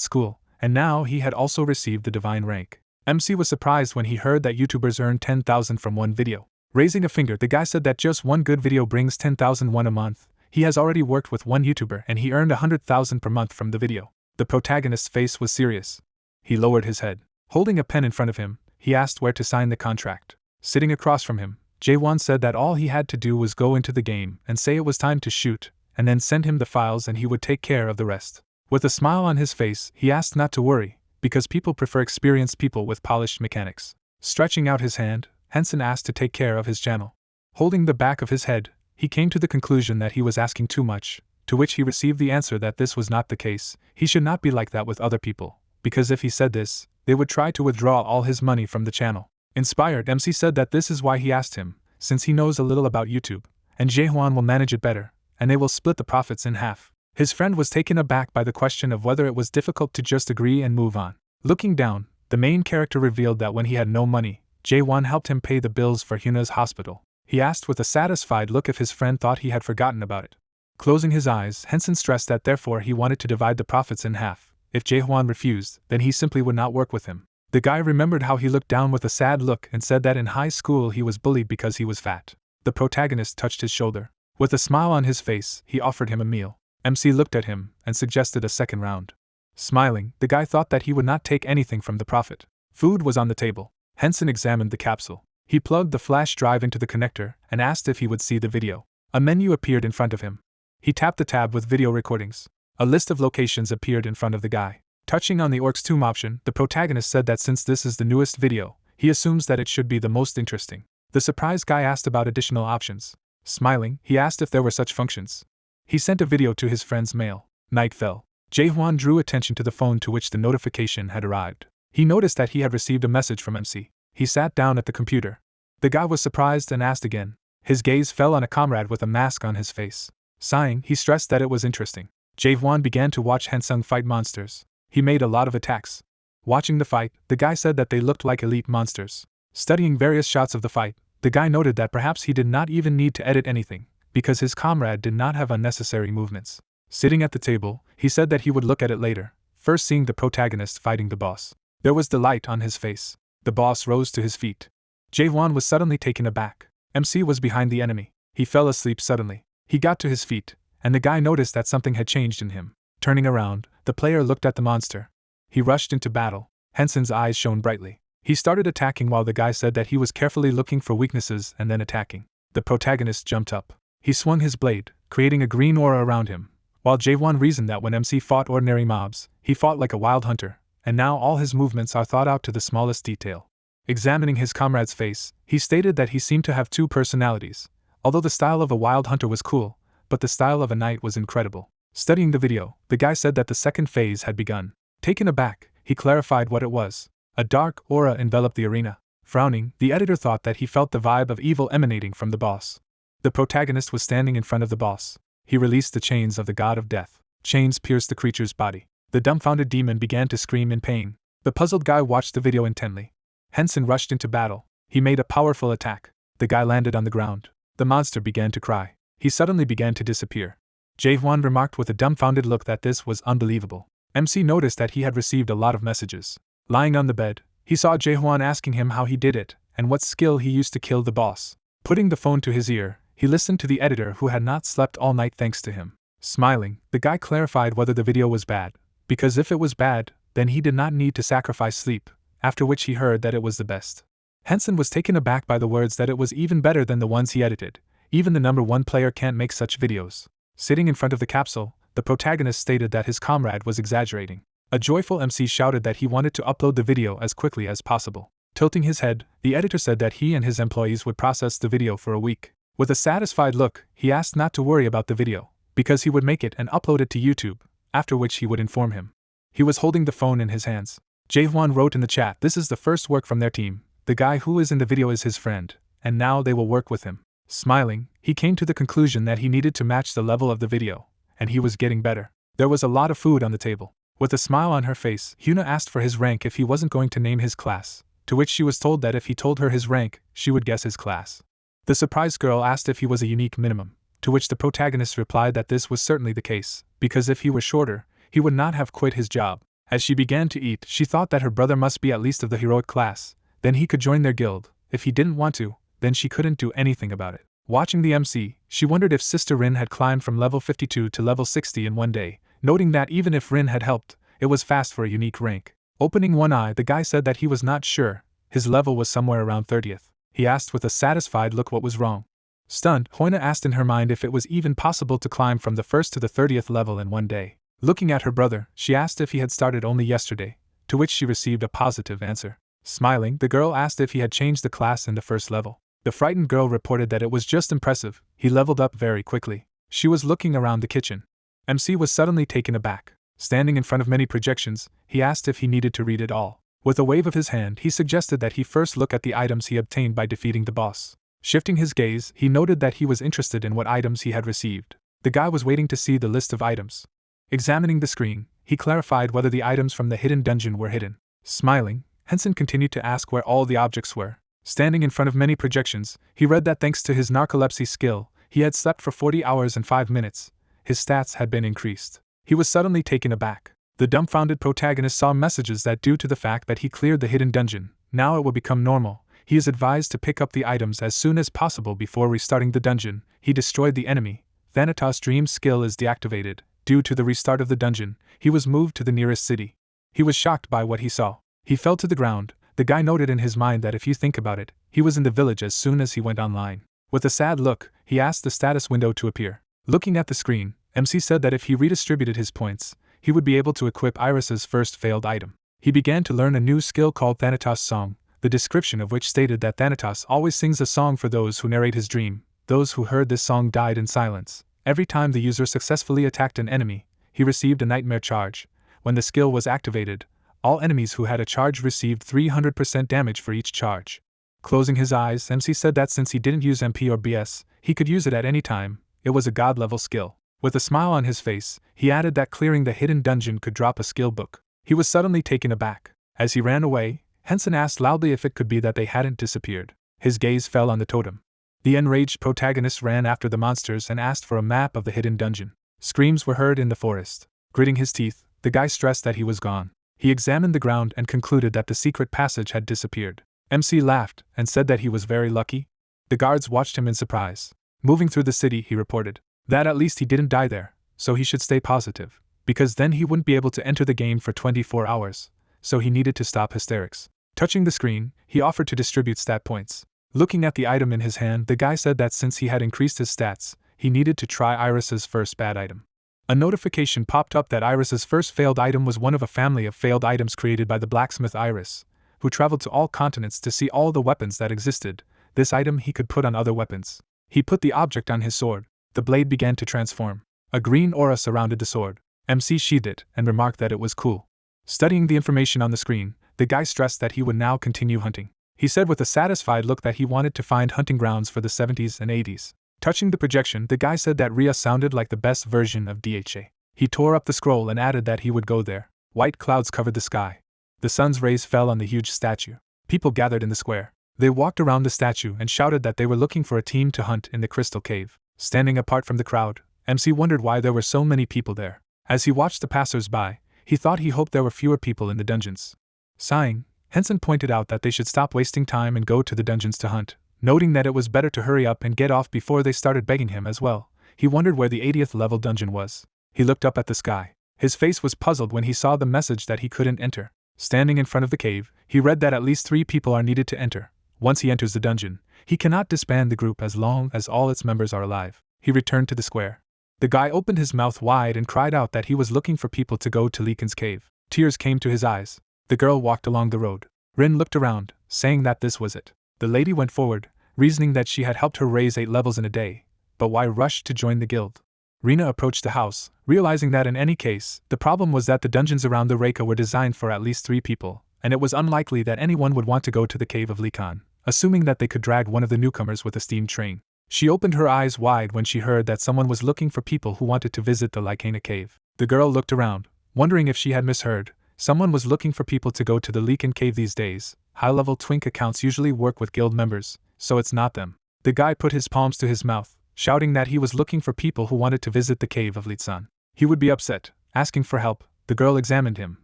school, and now he had also received the divine rank. MC was surprised when he heard that YouTubers earn 10,000 from one video. Raising a finger, the guy said that just one good video brings 10,000 won a month. He has already worked with one YouTuber and he earned 100,000 per month from the video. The protagonist's face was serious. He lowered his head. Holding a pen in front of him, he asked where to sign the contract. Sitting across from him, Jaehwan said that all he had to do was go into the game and say it was time to shoot, and then send him the files and he would take care of the rest. With a smile on his face, he asked not to worry, because people prefer experienced people with polished mechanics. Stretching out his hand, Hensen asked to take care of his channel. Holding the back of his head, he came to the conclusion that he was asking too much, to which he received the answer that this was not the case. He should not be like that with other people, because if he said this, they would try to withdraw all his money from the channel. Inspired, MC said that this is why he asked him, since he knows a little about YouTube, and Jaehwan will manage it better, and they will split the profits in half. His friend was taken aback by the question of whether it was difficult to just agree and move on. Looking down, the main character revealed that when he had no money, Jaehwan helped him pay the bills for Hina's hospital. He asked with a satisfied look if his friend thought he had forgotten about it. Closing his eyes, Hensen stressed that therefore he wanted to divide the profits in half. If Jaehwan refused, then he simply would not work with him. The guy remembered how he looked down with a sad look and said that in high school he was bullied because he was fat. The protagonist touched his shoulder. With a smile on his face, he offered him a meal. MC looked at him and suggested a second round. Smiling, the guy thought that he would not take anything from the profit. Food was on the table. Hensen examined the capsule. He plugged the flash drive into the connector and asked if he would see the video. A menu appeared in front of him. He tapped the tab with video recordings. A list of locations appeared in front of the guy. Touching on the orcs tomb option, the protagonist said that since this is the newest video, he assumes that it should be the most interesting. The surprised guy asked about additional options. Smiling, he asked if there were such functions. He sent a video to his friend's mail. Night fell. Jaehwan drew attention to the phone to which the notification had arrived. He noticed that he had received a message from MC. He sat down at the computer. The guy was surprised and asked again. His gaze fell on a comrade with a mask on his face. Sighing, he stressed that it was interesting. Jaehwan began to watch Hensen fight monsters. He made a lot of attacks. Watching the fight, the guy said that they looked like elite monsters. Studying various shots of the fight, the guy noted that perhaps he did not even need to edit anything, because his comrade did not have unnecessary movements. Sitting at the table, he said that he would look at it later, first seeing the protagonist fighting the boss. There was delight on his face. The boss rose to his feet. Jaehwan was suddenly taken aback. MC was behind the enemy. He fell asleep suddenly. He got to his feet, and the guy noticed that something had changed in him. Turning around, the player looked at the monster. He rushed into battle. Hensen's eyes shone brightly. He started attacking while the guy said that he was carefully looking for weaknesses and then attacking. The protagonist jumped up. He swung his blade, creating a green aura around him. While Jaehwan reasoned that when MC fought ordinary mobs, he fought like a wild hunter, and now all his movements are thought out to the smallest detail. Examining his comrade's face, he stated that he seemed to have two personalities. Although the style of a wild hunter was cool, but the style of a knight was incredible. Studying the video, the guy said that the second phase had begun. Taken aback, he clarified what it was. A dark aura enveloped the arena. Frowning, the editor thought that he felt the vibe of evil emanating from the boss. The protagonist was standing in front of the boss. He released the chains of the god of death. Chains pierced the creature's body. The dumbfounded demon began to scream in pain. The puzzled guy watched the video intently. Hensen rushed into battle. He made a powerful attack. The guy landed on the ground. The monster began to cry. He suddenly began to disappear. Jaehwan remarked with a dumbfounded look that this was unbelievable. MC noticed that he had received a lot of messages. Lying on the bed, he saw Jaehwan asking him how he did it, and what skill he used to kill the boss. Putting the phone to his ear, he listened to the editor who had not slept all night thanks to him. Smiling, the guy clarified whether the video was bad, because if it was bad, then he did not need to sacrifice sleep, after which he heard that it was the best. Hensen was taken aback by the words that it was even better than the ones he edited. Even the number one player can't make such videos. Sitting in front of the capsule, the protagonist stated that his comrade was exaggerating. A joyful MC shouted that he wanted to upload the video as quickly as possible. Tilting his head, the editor said that he and his employees would process the video for a week. With a satisfied look, he asked not to worry about the video, because he would make it and upload it to YouTube, after which he would inform him. He was holding the phone in his hands. Jaehwan wrote in the chat, "This is the first work from their team. The guy who is in the video is his friend, and now they will work with him." Smiling, he came to the conclusion that he needed to match the level of the video, and he was getting better. There was a lot of food on the table. With a smile on her face, Hina asked for his rank if he wasn't going to name his class, to which she was told that if he told her his rank, she would guess his class. The surprised girl asked if he was a unique minimum, to which the protagonist replied that this was certainly the case, because if he were shorter, he would not have quit his job. As she began to eat, she thought that her brother must be at least of the heroic class, then he could join their guild. If he didn't want to, then she couldn't do anything about it. Watching the MC, she wondered if Sister Rin had climbed from level 52 to level 60 in one day, noting that even if Rin had helped, it was fast for a unique rank. Opening one eye, the guy said that he was not sure, his level was somewhere around 30th. He asked with a satisfied look what was wrong. Stunned, Hina asked in her mind if it was even possible to climb from the 1st to the 30th level in one day. Looking at her brother, she asked if he had started only yesterday, to which she received a positive answer. Smiling, the girl asked if he had changed the class in the first level. The frightened girl reported that it was just impressive, he leveled up very quickly. She was looking around the kitchen. MC was suddenly taken aback. Standing in front of many projections, he asked if he needed to read it all. With a wave of his hand, he suggested that he first look at the items he obtained by defeating the boss. Shifting his gaze, he noted that he was interested in what items he had received. The guy was waiting to see the list of items. Examining the screen, he clarified whether the items from the hidden dungeon were hidden. Smiling, Hensen continued to ask where all the objects were. Standing in front of many projections, he read that thanks to his narcolepsy skill, he had slept for 40 hours and 5 minutes. His stats had been increased. He was suddenly taken aback. The dumbfounded protagonist saw messages that due to the fact that he cleared the hidden dungeon, now it will become normal. He is advised to pick up the items as soon as possible before restarting the dungeon. He destroyed the enemy. Thanatos' dream skill is deactivated. Due to the restart of the dungeon, he was moved to the nearest city. He was shocked by what he saw. He fell to the ground. The guy noted in his mind that if you think about it, he was in the village as soon as he went online. With a sad look, he asked the status window to appear. Looking at the screen, MC said that if he redistributed his points, he would be able to equip Iris's first failed item. He began to learn a new skill called Thanatos Song, the description of which stated that Thanatos always sings a song for those who narrate his dream. Those who heard this song died in silence. Every time the user successfully attacked an enemy, he received a nightmare charge. When the skill was activated, all enemies who had a charge received 300% damage for each charge. Closing his eyes, MC said that since he didn't use MP or BS, he could use it at any time. It was a god-level skill. With a smile on his face, he added that clearing the hidden dungeon could drop a skill book. He was suddenly taken aback. As he ran away, Hensen asked loudly if it could be that they hadn't disappeared. His gaze fell on the totem. The enraged protagonist ran after the monsters and asked for a map of the hidden dungeon. Screams were heard in the forest. Gritting his teeth, the guy stressed that he was gone. He examined the ground and concluded that the secret passage had disappeared. MC laughed and said that he was very lucky. The guards watched him in surprise. Moving through the city, he reported that at least he didn't die there, so he should stay positive, because then he wouldn't be able to enter the game for 24 hours, so he needed to stop hysterics. Touching the screen, he offered to distribute stat points. Looking at the item in his hand, the guy said that since he had increased his stats, he needed to try Iris's first bad item. A notification popped up that Iris's first failed item was one of a family of failed items created by the Blacksmith Iris, who traveled to all continents to see all the weapons that existed. This item he could put on other weapons. He put the object on his sword. The blade began to transform. A green aura surrounded the sword. MC sheathed it and remarked that it was cool. Studying the information on the screen, the guy stressed that he would now continue hunting. He said with a satisfied look that he wanted to find hunting grounds for the 70s and 80s. Touching the projection, the guy said that Rhea sounded like the best version of DHA. He tore up the scroll and added that he would go there. White clouds covered the sky. The sun's rays fell on the huge statue. People gathered in the square. They walked around the statue and shouted that they were looking for a team to hunt in the crystal cave. Standing apart from the crowd, MC wondered why there were so many people there. As he watched the passers-by, he thought he hoped there were fewer people in the dungeons. Sighing, Hensen pointed out that they should stop wasting time and go to the dungeons to hunt. Noting that it was better to hurry up and get off before they started begging him as well, he wondered where the 80th level dungeon was. He looked up at the sky. His face was puzzled when he saw the message that he couldn't enter. Standing in front of the cave, he read that at least 3 people are needed to enter. Once he enters the dungeon, he cannot disband the group as long as all its members are alive. He returned to the square. The guy opened his mouth wide and cried out that he was looking for people to go to Leekin's cave. Tears came to his eyes. The girl walked along the road. Rin looked around, saying that this was it. The lady went forward, reasoning that she had helped her raise 8 levels in a day, but why rush to join the guild? Rina approached the house, realizing that in any case, the problem was that the dungeons around the Reika were designed for at least 3 people, and it was unlikely that anyone would want to go to the cave of Leekan, assuming that they could drag one of the newcomers with a steam train. She opened her eyes wide when she heard that someone was looking for people who wanted to visit the Lycana cave. The girl looked around, wondering if she had misheard. Someone was looking for people to go to the Leekan cave these days, high-level twink accounts usually work with guild members, so it's not them. The guy put his palms to his mouth, shouting that he was looking for people who wanted to visit the cave of Litsan. He would be upset, asking for help. The girl examined him,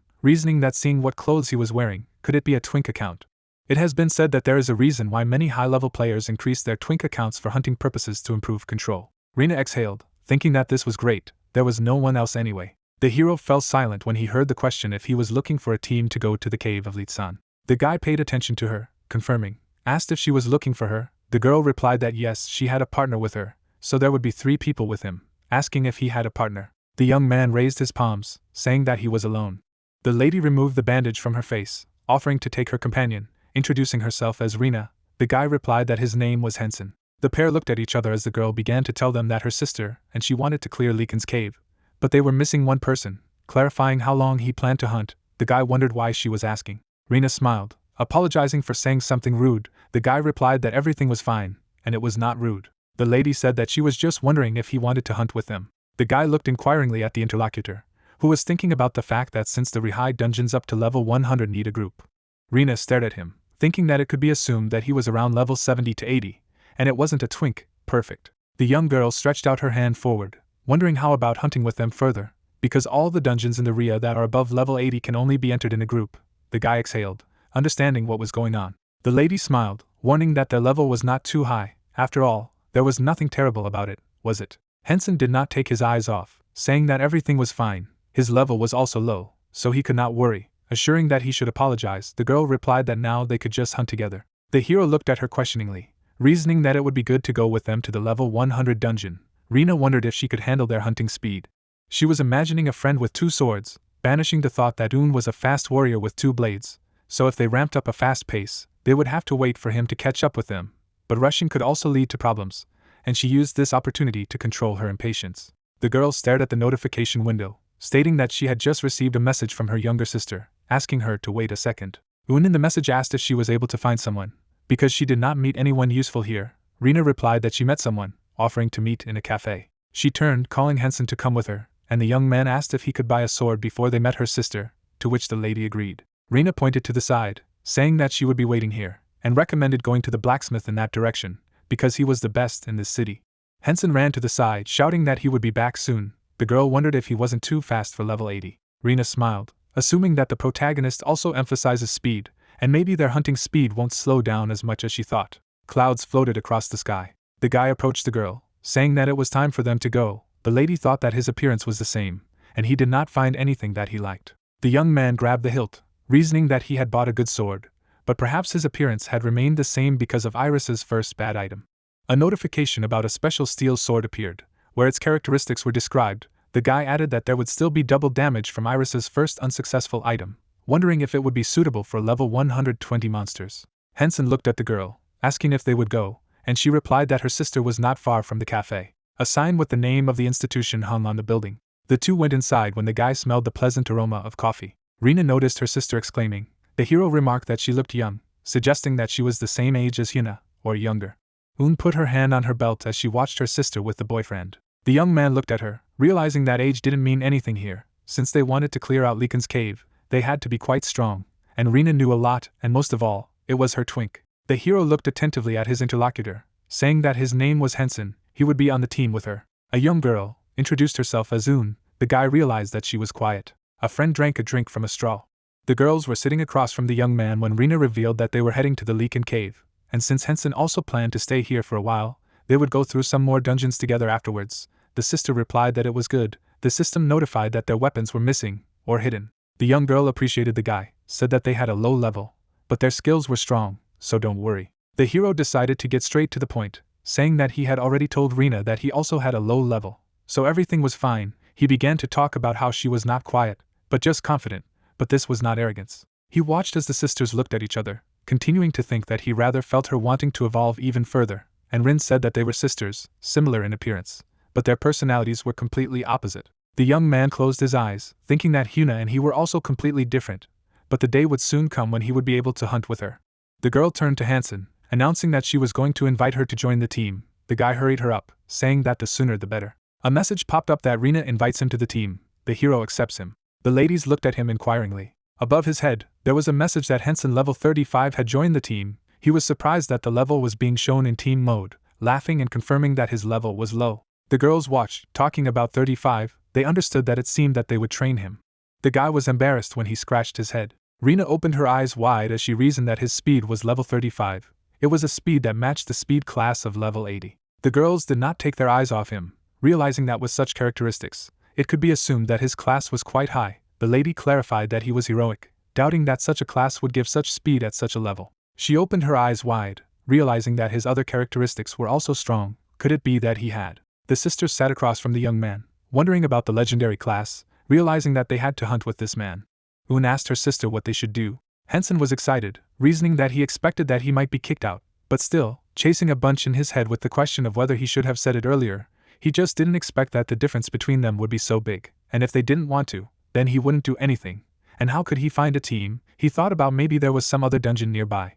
reasoning that seeing what clothes he was wearing, could it be a twink account? It has been said that there is a reason why many high-level players increase their twink accounts for hunting purposes to improve control. Rina exhaled, thinking that this was great. There was no one else anyway. The hero fell silent when he heard the question if he was looking for a team to go to the cave of Litsan. The guy paid attention to her, confirming, asked if she was looking for her. The girl replied that yes, she had a partner with her, so there would be 3 people with him, asking if he had a partner. The young man raised his palms, saying that he was alone. The lady removed the bandage from her face, offering to take her companion, introducing herself as Rina. The guy replied that his name was Hensen. The pair looked at each other as the girl began to tell them that her sister and she wanted to clear Leakin's cave, but they were missing one person, clarifying how long he planned to hunt. The guy wondered why she was asking. Rina smiled, apologizing for saying something rude. The guy replied that everything was fine, and it was not rude. The lady said that she was just wondering if he wanted to hunt with them. The guy looked inquiringly at the interlocutor, who was thinking about the fact that since the rehab dungeons up to level 100 need a group. Rina stared at him, thinking that it could be assumed that he was around level 70 to 80, and it wasn't a twink. Perfect. The young girl stretched out her hand forward, wondering how about hunting with them further, because all the dungeons in the RIA that are above level 80 can only be entered in a group. The guy exhaled, understanding what was going on. The lady smiled, warning that their level was not too high. After all, there was nothing terrible about it, was it? Hensen did not take his eyes off, saying that everything was fine. His level was also low, so he could not worry, assuring that he should apologize. The girl replied that now they could just hunt together. The hero looked at her questioningly, reasoning that it would be good to go with them to the level 100 dungeon. Rina wondered if she could handle their hunting speed. She was imagining a friend with 2 swords, banishing the thought that Un was a fast warrior with 2 blades, so if they ramped up a fast pace, they would have to wait for him to catch up with them. But rushing could also lead to problems, and she used this opportunity to control her impatience. The girl stared at the notification window, stating that she had just received a message from her younger sister, asking her to wait a second. Un in the message asked if she was able to find someone, because she did not meet anyone useful here. Rina replied that she met someone, offering to meet in a cafe. She turned, calling Hensen to come with her, and the young man asked if he could buy a sword before they met her sister, to which the lady agreed. Rina pointed to the side, saying that she would be waiting here, and recommended going to the blacksmith in that direction, because he was the best in this city. Hensen ran to the side, shouting that he would be back soon. The girl wondered if he wasn't too fast for level 80. Rina smiled, assuming that the protagonist also emphasizes speed, and maybe their hunting speed won't slow down as much as she thought. Clouds floated across the sky. The guy approached the girl, saying that it was time for them to go. The lady thought that his appearance was the same, and he did not find anything that he liked. The young man grabbed the hilt, reasoning that he had bought a good sword, but perhaps his appearance had remained the same because of Iris's first bad item. A notification about a special steel sword appeared, where its characteristics were described. The guy added that there would still be double damage from Iris's first unsuccessful item, wondering if it would be suitable for level 120 monsters. Hensen looked at the girl, asking if they would go, and she replied that her sister was not far from the cafe. A sign with the name of the institution hung on the building. The two went inside when the guy smelled the pleasant aroma of coffee. Rina noticed her sister exclaiming. The hero remarked that she looked young, suggesting that she was the same age as Hina, or younger. Un put her hand on her belt as she watched her sister with the boyfriend. The young man looked at her, realizing that age didn't mean anything here. Since they wanted to clear out Leakin's cave, they had to be quite strong, and Rina knew a lot, and most of all, it was her twink. The hero looked attentively at his interlocutor, saying that his name was Hensen. He would be on the team with her. A young girl introduced herself as Un. The guy realized that she was quiet. A friend drank a drink from a straw. The girls were sitting across from the young man when Rina revealed that they were heading to the Leakin cave, and since Hensen also planned to stay here for a while, they would go through some more dungeons together afterwards. The sister replied that it was good. The system notified that their weapons were missing, or hidden. The young girl appreciated the guy, said that they had a low level, but their skills were strong, so don't worry. The hero decided to get straight to the point, saying that he had already told Rina that he also had a low level, so everything was fine. He began to talk about how she was not quiet, but just confident, but this was not arrogance. He watched as the sisters looked at each other, continuing to think that he rather felt her wanting to evolve even further, and Rin said that they were sisters, similar in appearance, but their personalities were completely opposite. The young man closed his eyes, thinking that Hina and he were also completely different, but the day would soon come when he would be able to hunt with her. The girl turned to Hensen, announcing that she was going to invite her to join the team. The guy hurried her up, saying that the sooner the better. A message popped up that Rina invites him to the team. The hero accepts him. The ladies looked at him inquiringly. Above his head, there was a message that Hensen level 35 had joined the team. He was surprised that the level was being shown in team mode, laughing and confirming that his level was low. The girls watched, talking about 35, they understood that it seemed that they would train him. The guy was embarrassed when he scratched his head. Hina opened her eyes wide as she reasoned that his speed was level 35. It was a speed that matched the speed class of level 80. The girls did not take their eyes off him, realizing that with such characteristics, it could be assumed that his class was quite high. The lady clarified that he was heroic, doubting that such a class would give such speed at such a level. She opened her eyes wide, realizing that his other characteristics were also strong. Could it be that he had? The sisters sat across from the young man, wondering about the legendary class, realizing that they had to hunt with this man. Un asked her sister what they should do. Hensen was excited, reasoning that he expected that he might be kicked out, but still, chasing a bunch in his head with the question of whether he should have said it earlier. He just didn't expect that the difference between them would be so big, and if they didn't want to, then he wouldn't do anything. And how could he find a team? He thought about maybe there was some other dungeon nearby.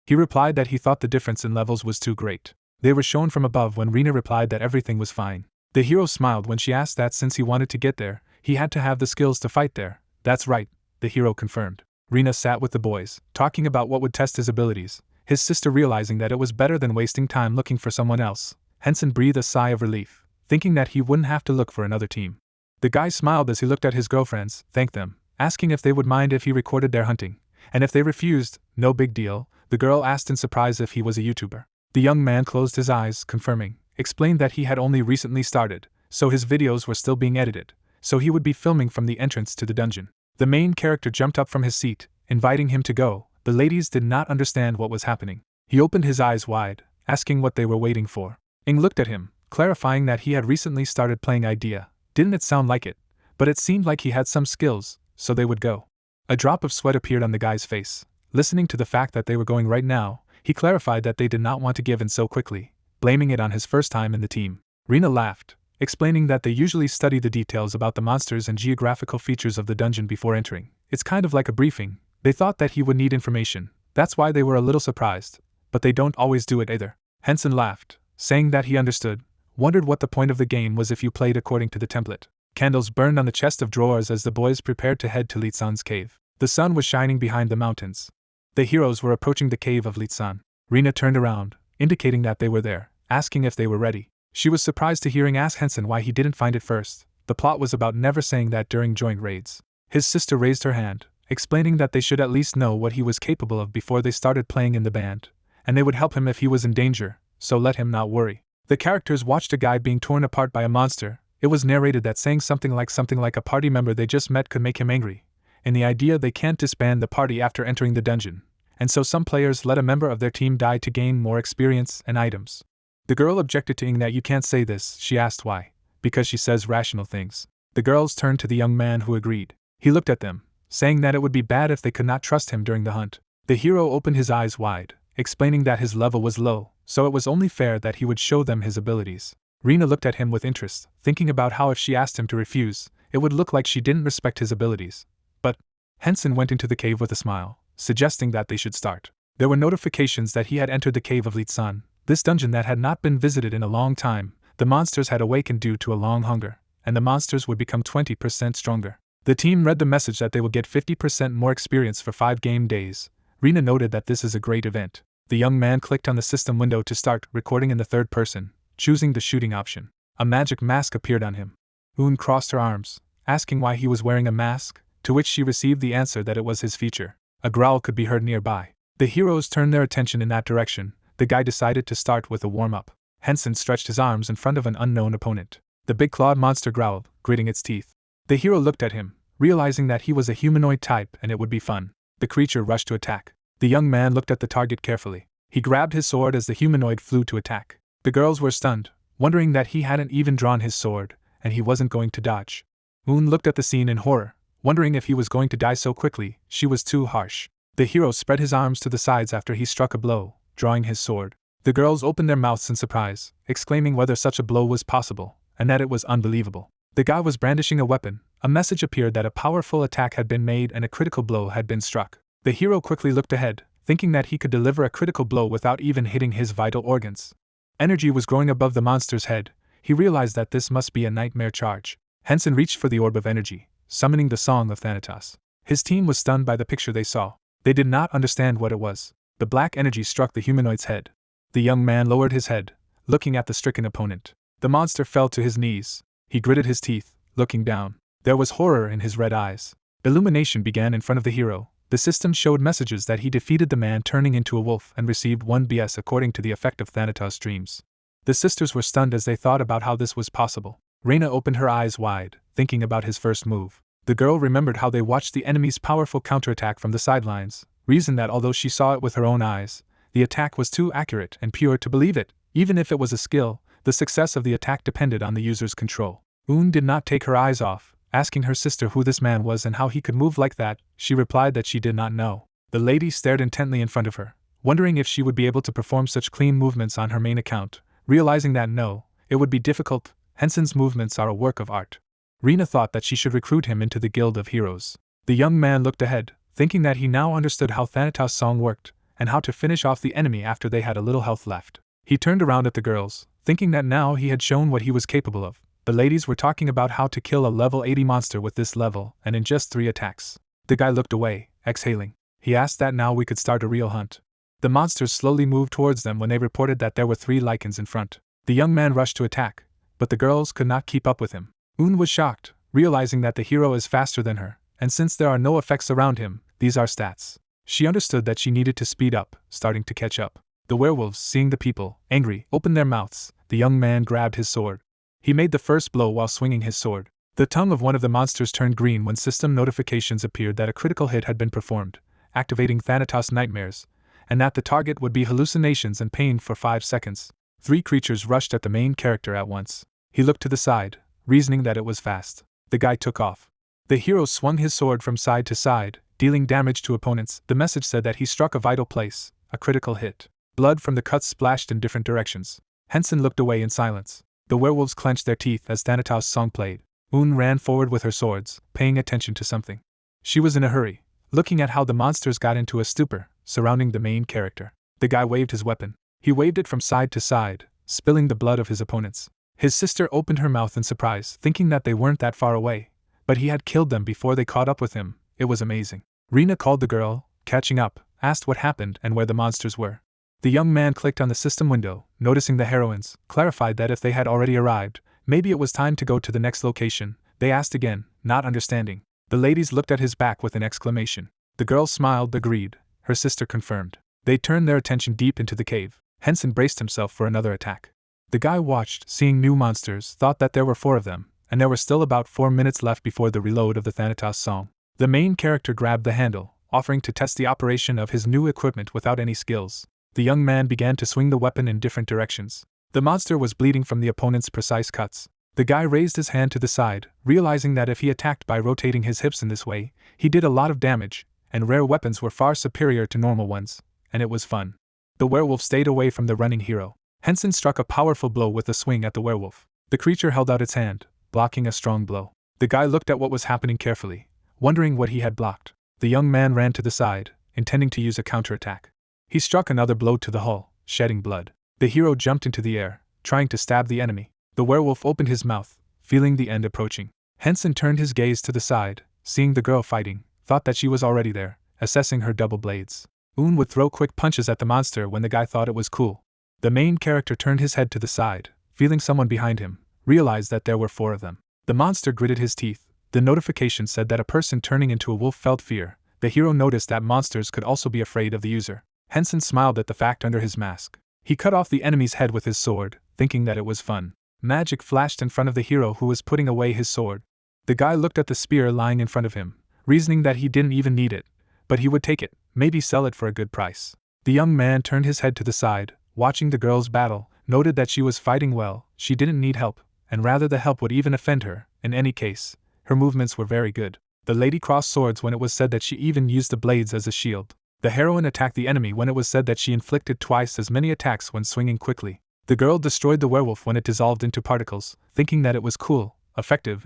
He replied that he thought the difference in levels was too great. They were shown from above when Hina replied that everything was fine. The hero smiled when she asked that since he wanted to get there, he had to have the skills to fight there. That's right, the hero confirmed. Hina sat with the boys, talking about what would test his abilities, his sister realizing that it was better than wasting time looking for someone else. Hensen breathed a sigh of relief, thinking that he wouldn't have to look for another team. The guy smiled as he looked at his girlfriends, thanked them, asking if they would mind if he recorded their hunting, and if they refused, no big deal. The girl asked in surprise if he was a YouTuber. The young man closed his eyes, confirming, explained that he had only recently started, so his videos were still being edited, so he would be filming from the entrance to the dungeon. The main character jumped up from his seat, inviting him to go. The ladies did not understand what was happening. He opened his eyes wide, asking what they were waiting for. Ing looked at him, clarifying that he had recently started playing Idea. Didn't it sound like it? But it seemed like he had some skills, so they would go. A drop of sweat appeared on the guy's face. Listening to the fact that they were going right now, he clarified that they did not want to give in so quickly, blaming it on his first time in the team. Hina laughed, explaining that they usually study the details about the monsters and geographical features of the dungeon before entering. It's kind of like a briefing. They thought that he would need information, that's why they were a little surprised, but they don't always do it either. Hensen laughed, saying that he understood, wondered what the point of the game was if you played according to the template. Candles burned on the chest of drawers as the boys prepared to head to Litsan's cave. The sun was shining behind the mountains. The heroes were approaching the cave of Litsan. Hina turned around, indicating that they were there, asking if they were ready. She was surprised to hearing ask Hensen why he didn't find it first. The plot was about never saying that during joint raids. His sister raised her hand, explaining that they should at least know what he was capable of before they started playing in the band, and they would help him if he was in danger, so let him not worry. The characters watched a guy being torn apart by a monster. It was narrated that saying something like a party member they just met could make him angry. In the idea they can't disband the party after entering the dungeon, and so some players let a member of their team die to gain more experience and items. The girl objected to Ing that you can't say this. She asked why. Because she says rational things. The girls turned to the young man who agreed. He looked at them, saying that it would be bad if they could not trust him during the hunt. The hero opened his eyes wide, explaining that his level was low, so it was only fair that he would show them his abilities. Hina looked at him with interest, thinking about how if she asked him to refuse, it would look like she didn't respect his abilities. But Hensen went into the cave with a smile, suggesting that they should start. There were notifications that he had entered the cave of Litsan, this dungeon that had not been visited in a long time. The monsters had awakened due to a long hunger, and the monsters would become 20% stronger. The team read the message that they would get 50% more experience for 5 game days. Hina noted that this is a great event. The young man clicked on the system window to start recording in the third person, choosing the shooting option. A magic mask appeared on him. Un crossed her arms, asking why he was wearing a mask, to which she received the answer that it was his feature. A growl could be heard nearby. The heroes turned their attention in that direction. The guy decided to start with a warm-up. Hensen stretched his arms in front of an unknown opponent. The big clawed monster growled, gritting its teeth. The hero looked at him, realizing that he was a humanoid type and it would be fun. The creature rushed to attack. The young man looked at the target carefully. He grabbed his sword as the humanoid flew to attack. The girls were stunned, wondering that he hadn't even drawn his sword, and he wasn't going to dodge. Un looked at the scene in horror, wondering if he was going to die so quickly. She was too harsh. The hero spread his arms to the sides after he struck a blow, drawing his sword. The girls opened their mouths in surprise, exclaiming whether such a blow was possible, and that it was unbelievable. The guy was brandishing a weapon. A message appeared that a powerful attack had been made and a critical blow had been struck. The hero quickly looked ahead, thinking that he could deliver a critical blow without even hitting his vital organs. Energy was growing above the monster's head. He realized that this must be a nightmare charge. Hensen reached for the orb of energy, summoning the Song of Thanatos. His team was stunned by the picture they saw. They did not understand what it was. The black energy struck the humanoid's head. The young man lowered his head, looking at the stricken opponent. The monster fell to his knees. He gritted his teeth, looking down. There was horror in his red eyes. Illumination began in front of the hero. The system showed messages that he defeated the man turning into a wolf and received 1 BS according to the effect of Thanatos' dreams. The sisters were stunned as they thought about how this was possible. Reyna opened her eyes wide, thinking about his first move. The girl remembered how they watched the enemy's powerful counterattack from the sidelines, reasoned that although she saw it with her own eyes, the attack was too accurate and pure to believe it. Even if it was a skill, the success of the attack depended on the user's control. Un did not take her eyes off, asking her sister who this man was and how he could move like that. She replied that she did not know. The lady stared intently in front of her, wondering if she would be able to perform such clean movements on her main account, realizing that no, it would be difficult. Hensen's movements are a work of art. Reyna thought that she should recruit him into the Guild of Heroes. The young man looked ahead, thinking that he now understood how Thanatos' song worked, and how to finish off the enemy after they had a little health left. He turned around at the girls, thinking that now he had shown what he was capable of. The ladies were talking about how to kill a level 80 monster with this level, and in just 3 attacks. The guy looked away, exhaling. He asked that now we could start a real hunt. The monsters slowly moved towards them when they reported that there were 3 lichens in front. The young man rushed to attack, but the girls could not keep up with him. Un was shocked, realizing that the hero is faster than her, and since there are no effects around him, these are stats. She understood that she needed to speed up, starting to catch up. The werewolves, seeing the people, angry, opened their mouths. The young man grabbed his sword. He made the first blow while swinging his sword. The tongue of one of the monsters turned green when system notifications appeared that a critical hit had been performed, activating Thanatos' nightmares, and that the target would be hallucinations and pain for 5 seconds. 3 creatures rushed at the main character at once. He looked to the side, reasoning that it was fast. The guy took off. The hero swung his sword from side to side, dealing damage to opponents. The message said that he struck a vital place, a critical hit. Blood from the cuts splashed in different directions. Hensen looked away in silence. The werewolves clenched their teeth as Thanatos' song played. Un ran forward with her swords, paying attention to something. She was in a hurry, looking at how the monsters got into a stupor, surrounding the main character. The guy waved his weapon. He waved it from side to side, spilling the blood of his opponents. His sister opened her mouth in surprise, thinking that they weren't that far away, but he had killed them before they caught up with him. It was amazing. Reyna called the girl, catching up, asked what happened and where the monsters were. The young man clicked on the system window, noticing the heroines, clarified that if they had already arrived, maybe it was time to go to the next location. They asked again, not understanding. The ladies looked at his back with an exclamation. The girl smiled, agreed. Her sister confirmed. They turned their attention deep into the cave. Hensen braced himself for another attack. The guy watched, seeing new monsters, thought that there were 4 of them, and there were still about 4 minutes left before the reload of the Thanatos song. The main character grabbed the handle, offering to test the operation of his new equipment without any skills. The young man began to swing the weapon in different directions. The monster was bleeding from the opponent's precise cuts. The guy raised his hand to the side, realizing that if he attacked by rotating his hips in this way, he did a lot of damage, and rare weapons were far superior to normal ones, and it was fun. The werewolf stayed away from the running hero. Hensen struck a powerful blow with a swing at the werewolf. The creature held out its hand, blocking a strong blow. The guy looked at what was happening carefully, wondering what he had blocked. The young man ran to the side, intending to use a counterattack. He struck another blow to the hull, shedding blood. The hero jumped into the air, trying to stab the enemy. The werewolf opened his mouth, feeling the end approaching. Hensen turned his gaze to the side, seeing the girl fighting, thought that she was already there, assessing her double blades. Un would throw quick punches at the monster when the guy thought it was cool. The main character turned his head to the side, feeling someone behind him, realized that there were 4 of them. The monster gritted his teeth. The notification said that a person turning into a wolf felt fear. The hero noticed that monsters could also be afraid of the user. Hensen smiled at the fact under his mask. He cut off the enemy's head with his sword, thinking that it was fun. Magic flashed in front of the hero who was putting away his sword. The guy looked at the spear lying in front of him, reasoning that he didn't even need it, but he would take it, maybe sell it for a good price. The young man turned his head to the side, watching the girl's battle, noted that she was fighting well, she didn't need help, and rather the help would even offend her. In any case, her movements were very good. The lady crossed swords when it was said that she even used the blades as a shield. The heroine attacked the enemy when it was said that she inflicted twice as many attacks when swinging quickly. The girl destroyed the werewolf when it dissolved into particles, thinking that it was cool, effective.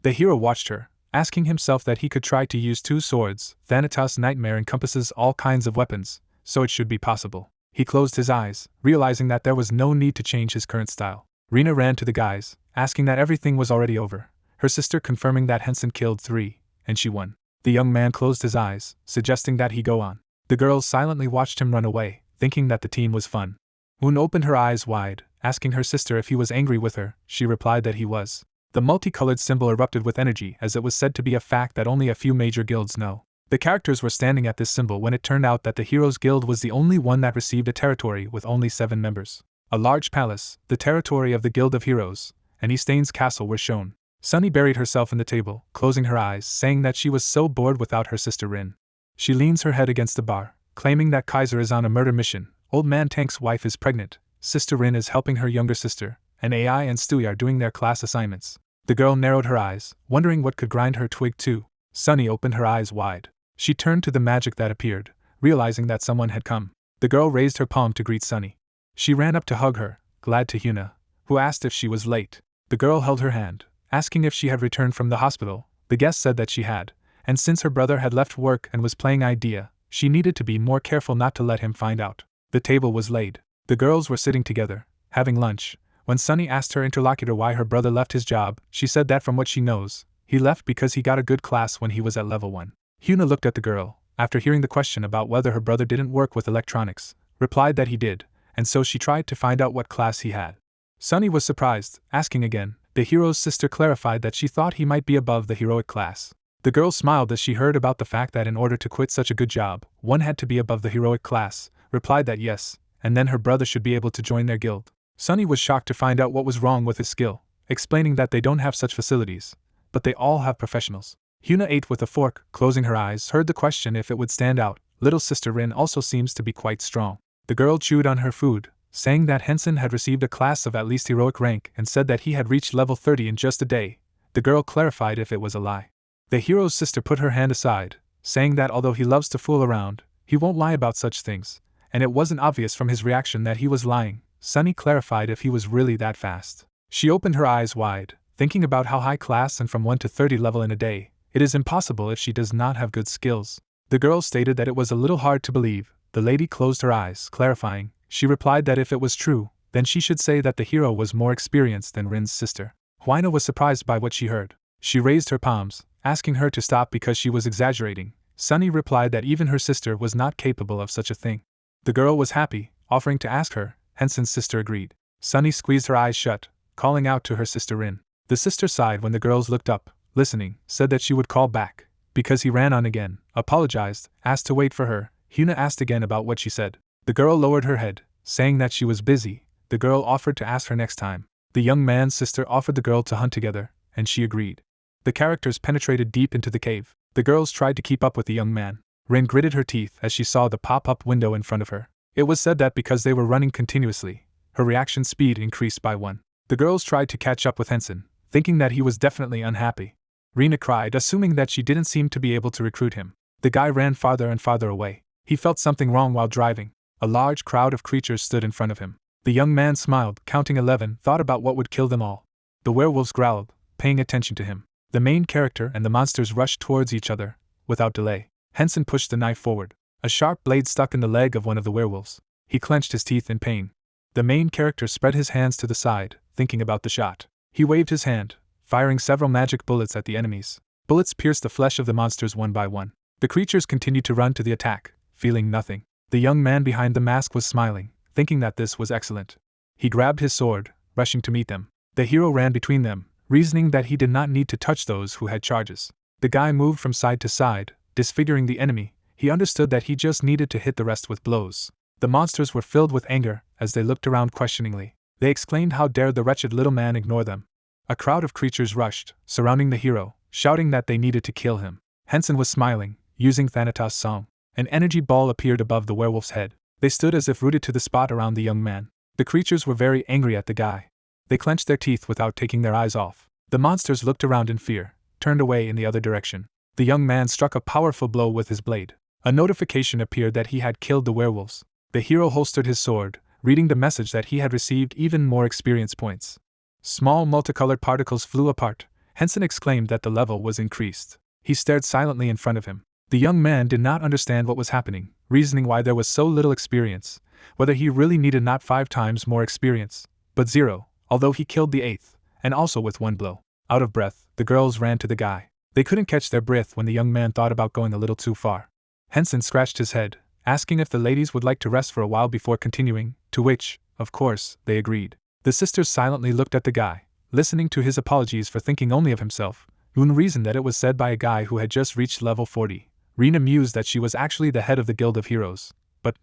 The hero watched her, asking himself that he could try to use 2 swords. Thanatos' nightmare encompasses all kinds of weapons, so it should be possible. He closed his eyes, realizing that there was no need to change his current style. Reyna ran to the guys, asking that everything was already over. Her sister confirming that Hensen killed 3, and she won. The young man closed his eyes, suggesting that he go on. The girls silently watched him run away, thinking that the team was fun. Woon opened her eyes wide, asking her sister if he was angry with her. She replied that he was. The multicolored symbol erupted with energy, as it was said to be a fact that only a few major guilds know. The characters were standing at this symbol when it turned out that the Heroes Guild was the only one that received a territory with only 7 members. A large palace, the territory of the Guild of Heroes, and Eastaine's castle were shown. Sunny buried herself in the table, closing her eyes, saying that she was so bored without her sister Rin. She leans her head against the bar, claiming that Kaiser is on a murder mission. Old Man Tank's wife is pregnant, Sister Rin is helping her younger sister, and AI and Stewie are doing their class assignments. The girl narrowed her eyes, wondering what could grind her twig too. Sunny opened her eyes wide. She turned to the magic that appeared, realizing that someone had come. The girl raised her palm to greet Sunny. She ran up to hug her, glad to Hina, who asked if she was late. The girl held her hand, asking if she had returned from the hospital. The guest said that she had, and since her brother had left work and was playing idea, she needed to be more careful not to let him find out. The table was laid. The girls were sitting together, having lunch. When Sunny asked her interlocutor why her brother left his job, she said that from what she knows, he left because he got a good class when he was at level 1. Hina looked at the girl, after hearing the question about whether her brother didn't work with electronics, replied that he did, and so she tried to find out what class he had. Sunny was surprised, asking again. The hero's sister clarified that she thought he might be above the heroic class. The girl smiled as she heard about the fact that in order to quit such a good job, one had to be above the heroic class, replied that yes, and then her brother should be able to join their guild. Sunny was shocked to find out what was wrong with his skill, explaining that they don't have such facilities, but they all have professionals. Hina ate with a fork, closing her eyes, heard the question if it would stand out. Little sister Rin also seems to be quite strong. The girl chewed on her food, saying that Hensen had received a class of at least heroic rank and said that he had reached level 30 in just a day. The girl clarified if it was a lie. The hero's sister put her hand aside, saying that although he loves to fool around, he won't lie about such things, and it wasn't obvious from his reaction that he was lying. Sunny clarified if he was really that fast. She opened her eyes wide, thinking about how high class and from 1 to 30 level in a day. It is impossible if she does not have good skills. The girl stated that it was a little hard to believe. The lady closed her eyes, clarifying. She replied that if it was true, then she should say that the hero was more experienced than Rin's sister. Hina was surprised by what she heard. She raised her palms, asking her to stop because she was exaggerating. Sunny replied that even her sister was not capable of such a thing. The girl was happy, offering to ask her. Hensen's sister agreed. Sunny squeezed her eyes shut, calling out to her sister Rin. The sister sighed when the girls looked up, listening, said that she would call back. Because he ran on again, apologized, asked to wait for her. Hina asked again about what she said. The girl lowered her head, saying that she was busy. The girl offered to ask her next time. The young man's sister offered the girl to hunt together, and she agreed. The characters penetrated deep into the cave. The girls tried to keep up with the young man. Rin gritted her teeth as she saw the pop-up window in front of her. It was said that because they were running continuously, her reaction speed increased by 1. The girls tried to catch up with Hensen, thinking that he was definitely unhappy. Rina cried, assuming that she didn't seem to be able to recruit him. The guy ran farther and farther away. He felt something wrong while driving. A large crowd of creatures stood in front of him. The young man smiled, counting 11, thought about what would kill them all. The werewolves growled, paying attention to him. The main character and the monsters rushed towards each other, without delay. Hensen pushed the knife forward. A sharp blade stuck in the leg of one of the werewolves. He clenched his teeth in pain. The main character spread his hands to the side, thinking about the shot. He waved his hand, firing several magic bullets at the enemies. Bullets pierced the flesh of the monsters one by one. The creatures continued to run to the attack, feeling nothing. The young man behind the mask was smiling, thinking that this was excellent. He grabbed his sword, rushing to meet them. The hero ran between them, reasoning that he did not need to touch those who had charges. The guy moved from side to side, disfiguring the enemy. He understood that he just needed to hit the rest with blows. The monsters were filled with anger as they looked around questioningly. They exclaimed how dare the wretched little man ignore them. A crowd of creatures rushed, surrounding the hero, shouting that they needed to kill him. Hensen was smiling, using Thanatos' song. An energy ball appeared above the werewolf's head. They stood as if rooted to the spot around the young man. The creatures were very angry at the guy. They clenched their teeth without taking their eyes off. The monsters looked around in fear, turned away in the other direction. The young man struck a powerful blow with his blade. A notification appeared that he had killed the werewolves. The hero holstered his sword, reading the message that he had received even more experience points. Small multicolored particles flew apart. Hensen exclaimed that the level was increased. He stared silently in front of him. The young man did not understand what was happening, reasoning why there was so little experience, whether he really needed not 5 times more experience, but 0, although he killed the 8th, and also with 1 blow. Out of breath, the girls ran to the guy. They couldn't catch their breath when the young man thought about going a little too far. Hensen scratched his head, asking if the ladies would like to rest for a while before continuing, to which, of course, they agreed. The sisters silently looked at the guy, listening to his apologies for thinking only of himself. Yoon reasoned that it was said by a guy who had just reached level 40. Hina mused that she was actually the head of the Guild of Heroes. But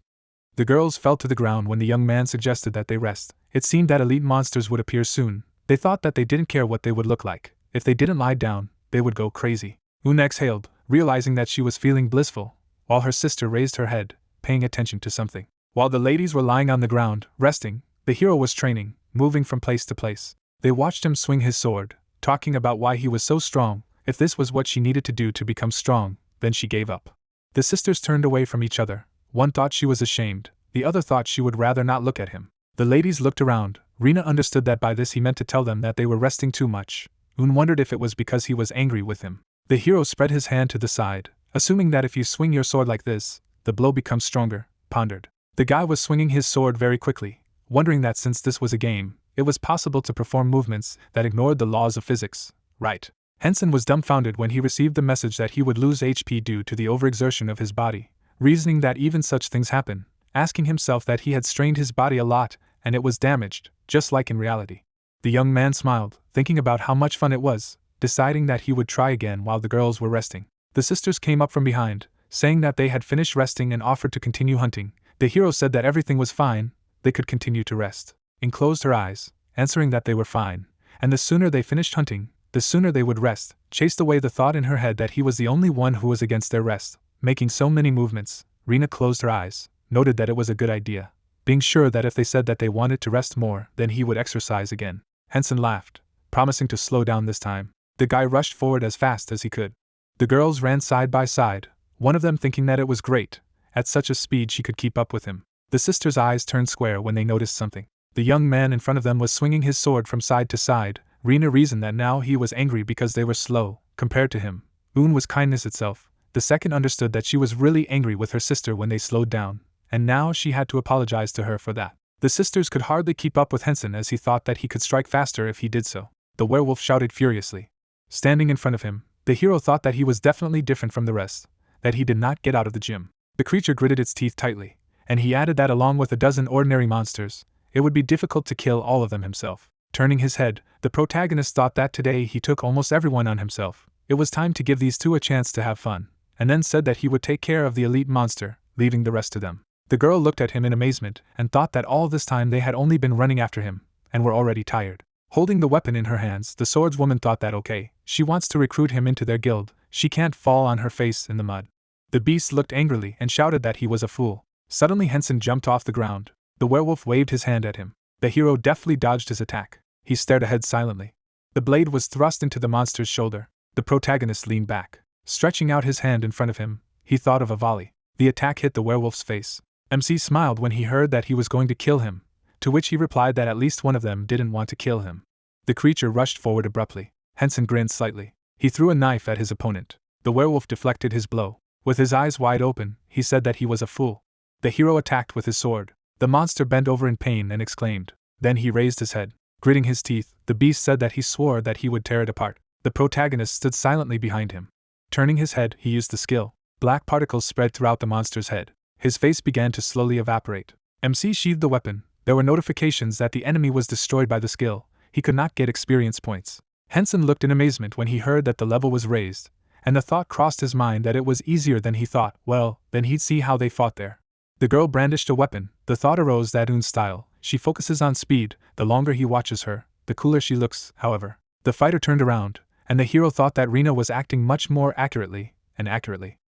the girls fell to the ground when the young man suggested that they rest. It seemed that elite monsters would appear soon. They thought that they didn't care what they would look like. If they didn't lie down, they would go crazy. Yoon exhaled, realizing that she was feeling blissful, while her sister raised her head, paying attention to something. While the ladies were lying on the ground, resting, the hero was training, moving from place to place. They watched him swing his sword, talking about why he was so strong. If this was what she needed to do to become strong, then she gave up. The sisters turned away from each other. One thought she was ashamed, the other thought she would rather not look at him. The ladies looked around. Hina understood that by this he meant to tell them that they were resting too much. Yoon wondered if it was because he was angry with him. The hero spread his hand to the side, assuming that if you swing your sword like this, the blow becomes stronger, pondered. The guy was swinging his sword very quickly, wondering that since this was a game, it was possible to perform movements that ignored the laws of physics, right? Hensen was dumbfounded when he received the message that he would lose HP due to the overexertion of his body, reasoning that even such things happen, asking himself that he had strained his body a lot and it was damaged, just like in reality. The young man smiled, thinking about how much fun it was, deciding that he would try again while the girls were resting. The sisters came up from behind, saying that they had finished resting and offered to continue hunting. The hero said that everything was fine, they could continue to rest. Yin closed her eyes, answering that they were fine, and the sooner they finished hunting, the sooner they would rest, chased away the thought in her head that he was the only one who was against their rest, making so many movements. Hina closed her eyes, noted that it was a good idea, being sure that if they said that they wanted to rest more, then he would exercise again. Hensen laughed, promising to slow down this time. The guy rushed forward as fast as he could. The girls ran side by side, one of them thinking that it was great, at such a speed she could keep up with him. The sisters' eyes turned square when they noticed something. The young man in front of them was swinging his sword from side to side. Hina reasoned that now he was angry because they were slow, compared to him. Yoon was kindness itself. The second understood that she was really angry with her sister when they slowed down, and now she had to apologize to her for that. The sisters could hardly keep up with Hensen as he thought that he could strike faster if he did so. The werewolf shouted furiously. Standing in front of him, the hero thought that he was definitely different from the rest, that he did not get out of the gym. The creature gritted its teeth tightly, and he added that along with a dozen ordinary monsters, it would be difficult to kill all of them himself. Turning his head, the protagonist thought that today he took almost everyone on himself. It was time to give these two a chance to have fun, and then said that he would take care of the elite monster, leaving the rest to them. The girl looked at him in amazement and thought that all this time they had only been running after him, and were already tired. Holding the weapon in her hands, the swordswoman thought that okay, she wants to recruit him into their guild, she can't fall on her face in the mud. The beast looked angrily and shouted that he was a fool. Suddenly Hensen jumped off the ground. The werewolf waved his hand at him. The hero deftly dodged his attack. He stared ahead silently. The blade was thrust into the monster's shoulder. The protagonist leaned back. Stretching out his hand in front of him, he thought of a volley. The attack hit the werewolf's face. MC smiled when he heard that he was going to kill him, to which he replied that at least one of them didn't want to kill him. The creature rushed forward abruptly. Hensen grinned slightly. He threw a knife at his opponent. The werewolf deflected his blow. With his eyes wide open, he said that he was a fool. The hero attacked with his sword. The monster bent over in pain and exclaimed. Then he raised his head. Gritting his teeth, the beast said that he swore that he would tear it apart. The protagonist stood silently behind him. Turning his head, he used the skill. Black particles spread throughout the monster's head. His face began to slowly evaporate. MC sheathed the weapon. There were notifications that the enemy was destroyed by the skill. He could not get experience points. Hensen looked in amazement when he heard that the level was raised, and the thought crossed his mind that it was easier than he thought. Well, then he'd see how they fought there. The girl brandished a weapon. The thought arose that Yoon's style, she focuses on speed. The longer he watches her, the cooler she looks, however. The fighter turned around, and the hero thought that Hina was acting much more accurately.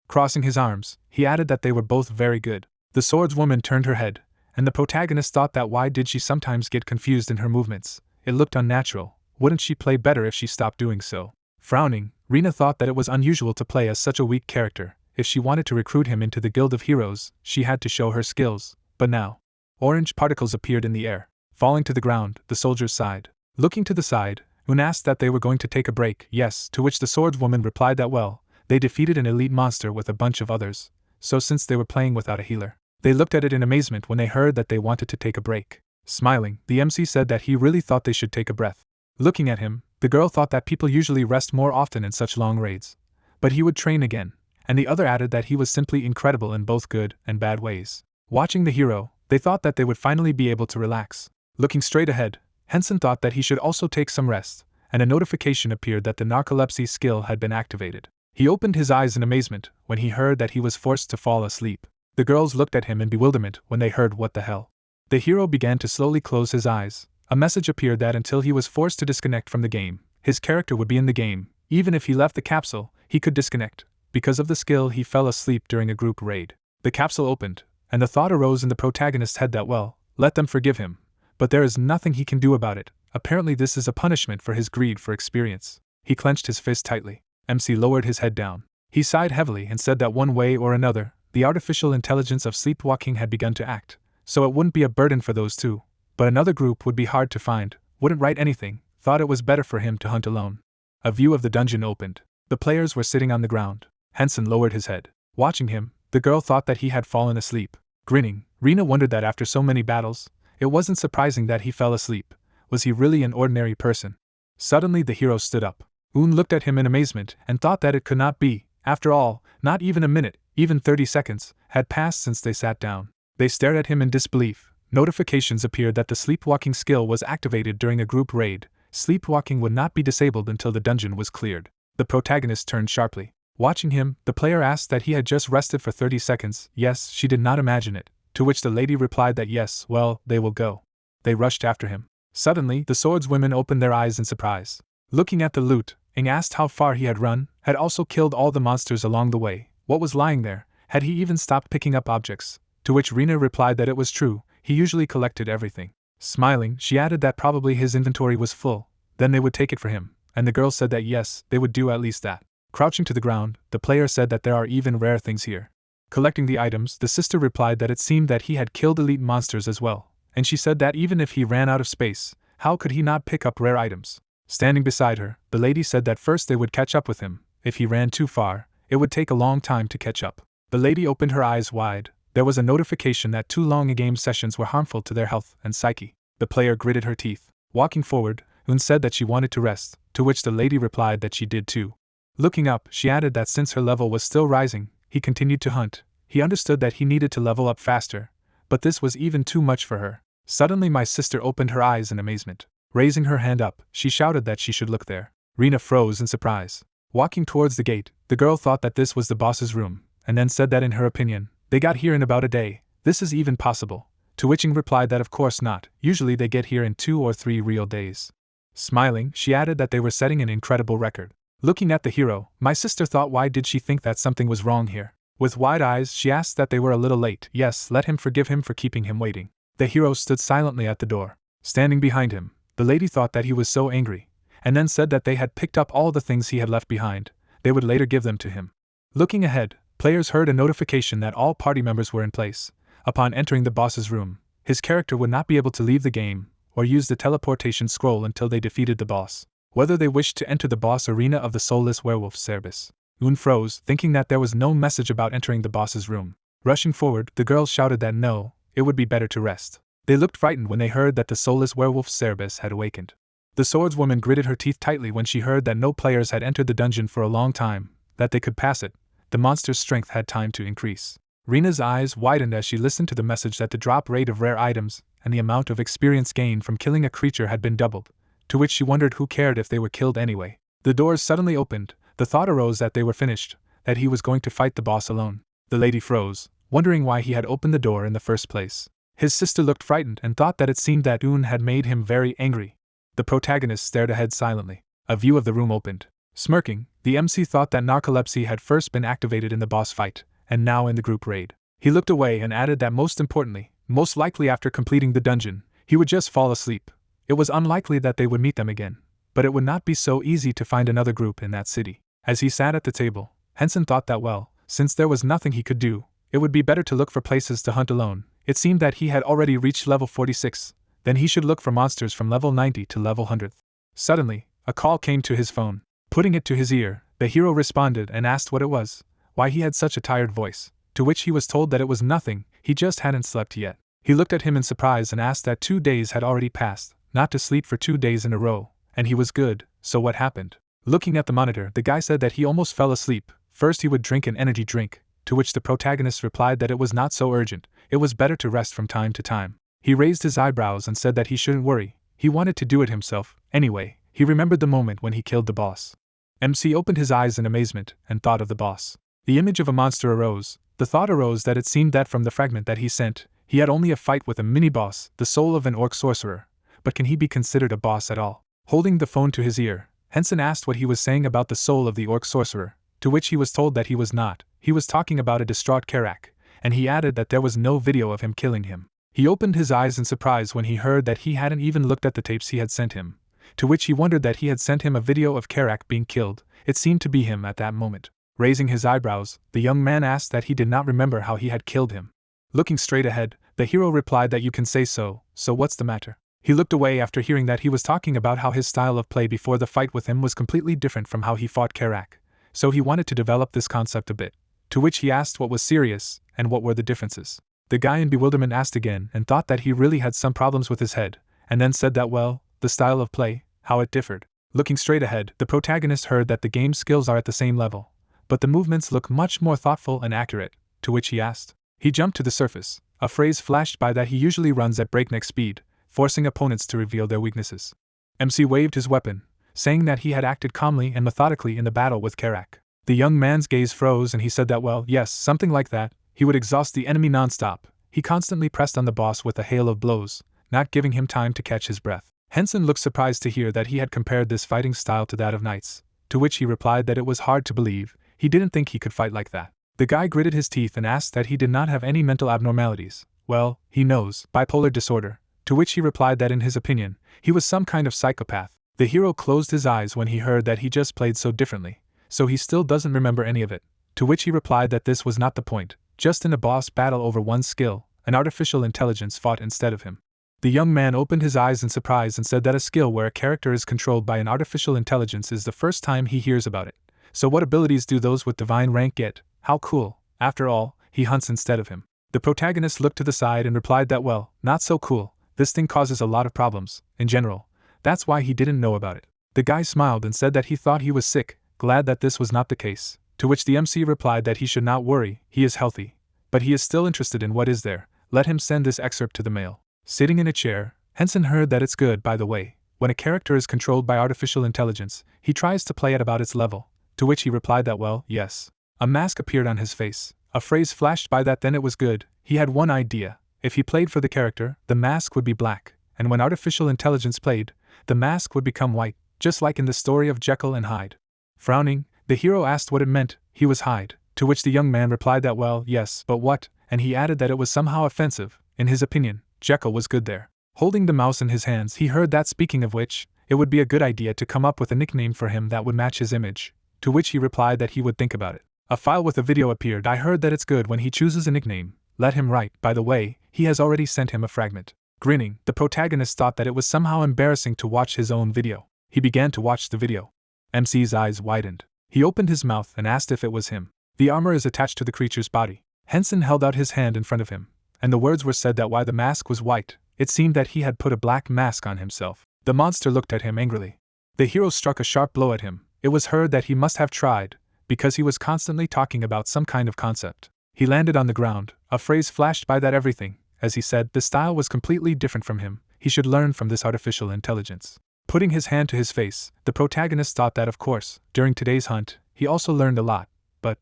Crossing his arms, he added that they were both very good. The swordswoman turned her head, and the protagonist thought that why did she sometimes get confused in her movements? It looked unnatural. Wouldn't she play better if she stopped doing so? Frowning, Hina thought that it was unusual to play as such a weak character. If she wanted to recruit him into the Guild of Heroes, she had to show her skills. But now, orange particles appeared in the air. Falling to the ground, the soldiers sighed. Looking to the side, Yoon asked that they were going to take a break. Yes, to which the swordswoman replied that well, they defeated an elite monster with a bunch of others, so since they were playing without a healer, they looked at it in amazement when they heard that they wanted to take a break. Smiling, the MC said that he really thought they should take a breath. Looking at him, The girl thought that people usually rest more often in such long raids. But he would train again, and the other added that he was simply incredible in both good and bad ways. Watching the hero, they thought that they would finally be able to relax. Looking straight ahead, Hensen thought that he should also take some rest, and a notification appeared that the narcolepsy skill had been activated. He opened his eyes in amazement when he heard that he was forced to fall asleep. The girls looked at him in bewilderment when they heard what the hell. The hero began to slowly close his eyes. A message appeared that until he was forced to disconnect from the game, his character would be in the game. Even if he left the capsule, he could disconnect. Because of the skill, he fell asleep during a group raid. The capsule opened, and the thought arose in the protagonist's head that, well, let them forgive him. But there is nothing he can do about it. Apparently this is a punishment for his greed for experience. He clenched his fist tightly. MC lowered his head down. He sighed heavily and said that one way or another, the artificial intelligence of sleepwalking had begun to act, so it wouldn't be a burden for those two. But another group would be hard to find, wouldn't write anything, thought it was better for him to hunt alone. A view of the dungeon opened. The players were sitting on the ground. Hensen lowered his head. Watching him, the girl thought that he had fallen asleep. Grinning, Hina wondered that after so many battles, it wasn't surprising that he fell asleep. Was he really an ordinary person? Suddenly the hero stood up. Looked at him in amazement and thought that it could not be. After all, not even a minute, even 30 seconds, had passed since they sat down. They stared at him in disbelief. Notifications appeared that the sleepwalking skill was activated during a group raid. Sleepwalking would not be disabled until the dungeon was cleared. The protagonist turned sharply. Watching him, the player asked that he had just rested for 30 seconds. Yes, she did not imagine it. To which the lady replied that yes, well, they will go. They rushed after him. Suddenly, the swordswomen opened their eyes in surprise. Looking at the loot, Ing asked how far he had run, had also killed all the monsters along the way, what was lying there, had he even stopped picking up objects? To which Hina replied that it was true, he usually collected everything. Smiling, she added that probably his inventory was full, then they would take it for him, and the girl said that yes, they would do at least that. Crouching to the ground, the player said that there are even rare things here. Collecting the items, the sister replied that it seemed that he had killed elite monsters as well, and she said that even if he ran out of space, how could he not pick up rare items? Standing beside her, the lady said that first they would catch up with him. If he ran too far, it would take a long time to catch up. The lady opened her eyes wide. There was a notification that too long a game sessions were harmful to their health and psyche. The player gritted her teeth. Walking forward, said that she wanted to rest, to which the lady replied that she did too. Looking up, she added that since her level was still rising, he continued to hunt. He understood that he needed to level up faster, but this was even too much for her. Suddenly my sister opened her eyes in amazement. Raising her hand up, she shouted that she should look there. Hina froze in surprise. Walking towards the gate, the girl thought that this was the boss's room, and then said that in her opinion, they got here in about a day. This is even possible. To which Ing replied that of course not, usually they get here in 2 or 3 real days. Smiling, she added that they were setting an incredible record. Looking at the hero, my sister thought why did she think that something was wrong here? With wide eyes, she asked that they were a little late. Yes, let him forgive him for keeping him waiting. The hero stood silently at the door. Standing behind him, the lady thought that he was so angry, and then said that they had picked up all the things he had left behind. They would later give them to him. Looking ahead, players heard a notification that all party members were in place. Upon entering the boss's room, his character would not be able to leave the game or use the teleportation scroll until they defeated the boss. Whether they wished to enter the boss arena of the soulless werewolf Cerbis. Froze, thinking that there was no message about entering the boss's room. Rushing forward, the girls shouted that no, it would be better to rest. They looked frightened when they heard that the soulless werewolf Cerbis had awakened. The swordswoman gritted her teeth tightly when she heard that no players had entered the dungeon for a long time, that they could pass it. The monster's strength had time to increase. Hina's eyes widened as she listened to the message that the drop rate of rare items and the amount of experience gained from killing a creature had been doubled, to which she wondered who cared if they were killed anyway. The doors suddenly opened. The thought arose that they were finished, that he was going to fight the boss alone. The lady froze, wondering why he had opened the door in the first place. His sister looked frightened and thought that it seemed that had made him very angry. The protagonist stared ahead silently. A view of the room opened. Smirking, the MC thought that narcolepsy had first been activated in the boss fight, and now in the group raid. He looked away and added that most importantly, most likely after completing the dungeon, he would just fall asleep. It was unlikely that they would meet them again, but it would not be so easy to find another group in that city. As he sat at the table, Hensen thought that well, since there was nothing he could do, it would be better to look for places to hunt alone. It seemed that he had already reached level 46, then he should look for monsters from level 90 to level 100. Suddenly, a call came to his phone. Putting it to his ear, the hero responded and asked what it was, why he had such a tired voice, to which he was told that it was nothing, he just hadn't slept yet. He looked at him in surprise and asked that 2 days had already passed, not to sleep for 2 days in a row, and he was good, so what happened? Looking at the monitor, the guy said that he almost fell asleep. First he would drink an energy drink, to which the protagonist replied that it was not so urgent, it was better to rest from time to time. He raised his eyebrows and said that he shouldn't worry, he wanted to do it himself. Anyway, he remembered the moment when he killed the boss. MC opened his eyes in amazement and thought of the boss. The image of a monster arose. The thought arose that it seemed that from the fragment that he sent, he had only a fight with a mini-boss, the soul of an orc sorcerer. But can he be considered a boss at all? Holding the phone to his ear, Hensen asked what he was saying about the soul of the orc sorcerer, to which he was told that he was not. He was talking about a distraught Karak, and he added that there was no video of him killing him. He opened his eyes in surprise when he heard that he hadn't even looked at the tapes he had sent him, to which he wondered that he had sent him a video of Karak being killed. It seemed to be him at that moment. Raising his eyebrows, the young man asked that he did not remember how he had killed him. Looking straight ahead, the hero replied that you can say so what's the matter? He looked away after hearing that he was talking about how his style of play before the fight with him was completely different from how he fought Karak, so he wanted to develop this concept a bit, to which he asked what was serious, and what were the differences. The guy in bewilderment asked again and thought that he really had some problems with his head, and then said that well, the style of play, how it differed. Looking straight ahead, the protagonist heard that the game's skills are at the same level, but the movements look much more thoughtful and accurate, to which he asked. He jumped to the surface. A phrase flashed by that he usually runs at breakneck speed, forcing opponents to reveal their weaknesses. MC waved his weapon, saying that he had acted calmly and methodically in the battle with Karak. The young man's gaze froze and he said that well, yes, something like that. He would exhaust the enemy non-stop. He constantly pressed on the boss with a hail of blows, not giving him time to catch his breath. Hensen looked surprised to hear that he had compared this fighting style to that of knights, to which he replied that it was hard to believe, he didn't think he could fight like that. The guy gritted his teeth and asked that he did not have any mental abnormalities. Well, he knows, bipolar disorder, to which he replied that in his opinion, he was some kind of psychopath. The hero closed his eyes when he heard that he just played so differently, so he still doesn't remember any of it, to which he replied that this was not the point, just in a boss battle over one skill, an artificial intelligence fought instead of him. The young man opened his eyes in surprise and said that a skill where a character is controlled by an artificial intelligence is the first time he hears about it. So what abilities do those with divine rank get? How cool. After all, he hunts instead of him. The protagonist looked to the side and replied that well, not so cool, this thing causes a lot of problems, in general. That's why he didn't know about it. The guy smiled and said that he thought he was sick, glad that this was not the case, to which the MC replied that he should not worry, he is healthy. But he is still interested in what is there, let him send this excerpt to the mail. Sitting in a chair, Hensen heard that it's good, by the way, when a character is controlled by artificial intelligence, he tries to play at about its level, to which he replied that well, yes. A mask appeared on his face. A phrase flashed by that then it was good. He had one idea. If he played for the character, the mask would be black, and when artificial intelligence played, the mask would become white, just like in the story of Jekyll and Hyde. Frowning, the hero asked what it meant. He was Hyde, to which the young man replied that well, yes, but what, and he added that it was somehow offensive. In his opinion, Jekyll was good there. Holding the mouse in his hands, he heard that speaking of which, it would be a good idea to come up with a nickname for him that would match his image, to which he replied that he would think about it. A file with a video appeared. I heard that it's good when he chooses a nickname. Let him write. By the way, he has already sent him a fragment. Grinning, the protagonist thought that it was somehow embarrassing to watch his own video. He began to watch the video. MC's eyes widened. He opened his mouth and asked if it was him. The armor is attached to the creature's body. Hensen held out his hand in front of him, and the words were said that why the mask was white, it seemed that he had put a black mask on himself. The monster looked at him angrily. The hero struck a sharp blow at him. It was heard that he must have tried, because he was constantly talking about some kind of concept. He landed on the ground. A phrase flashed by that everything, as he said, the style was completely different from him. He should learn from this artificial intelligence. Putting his hand to his face, the protagonist thought that of course, during today's hunt, he also learned a lot, but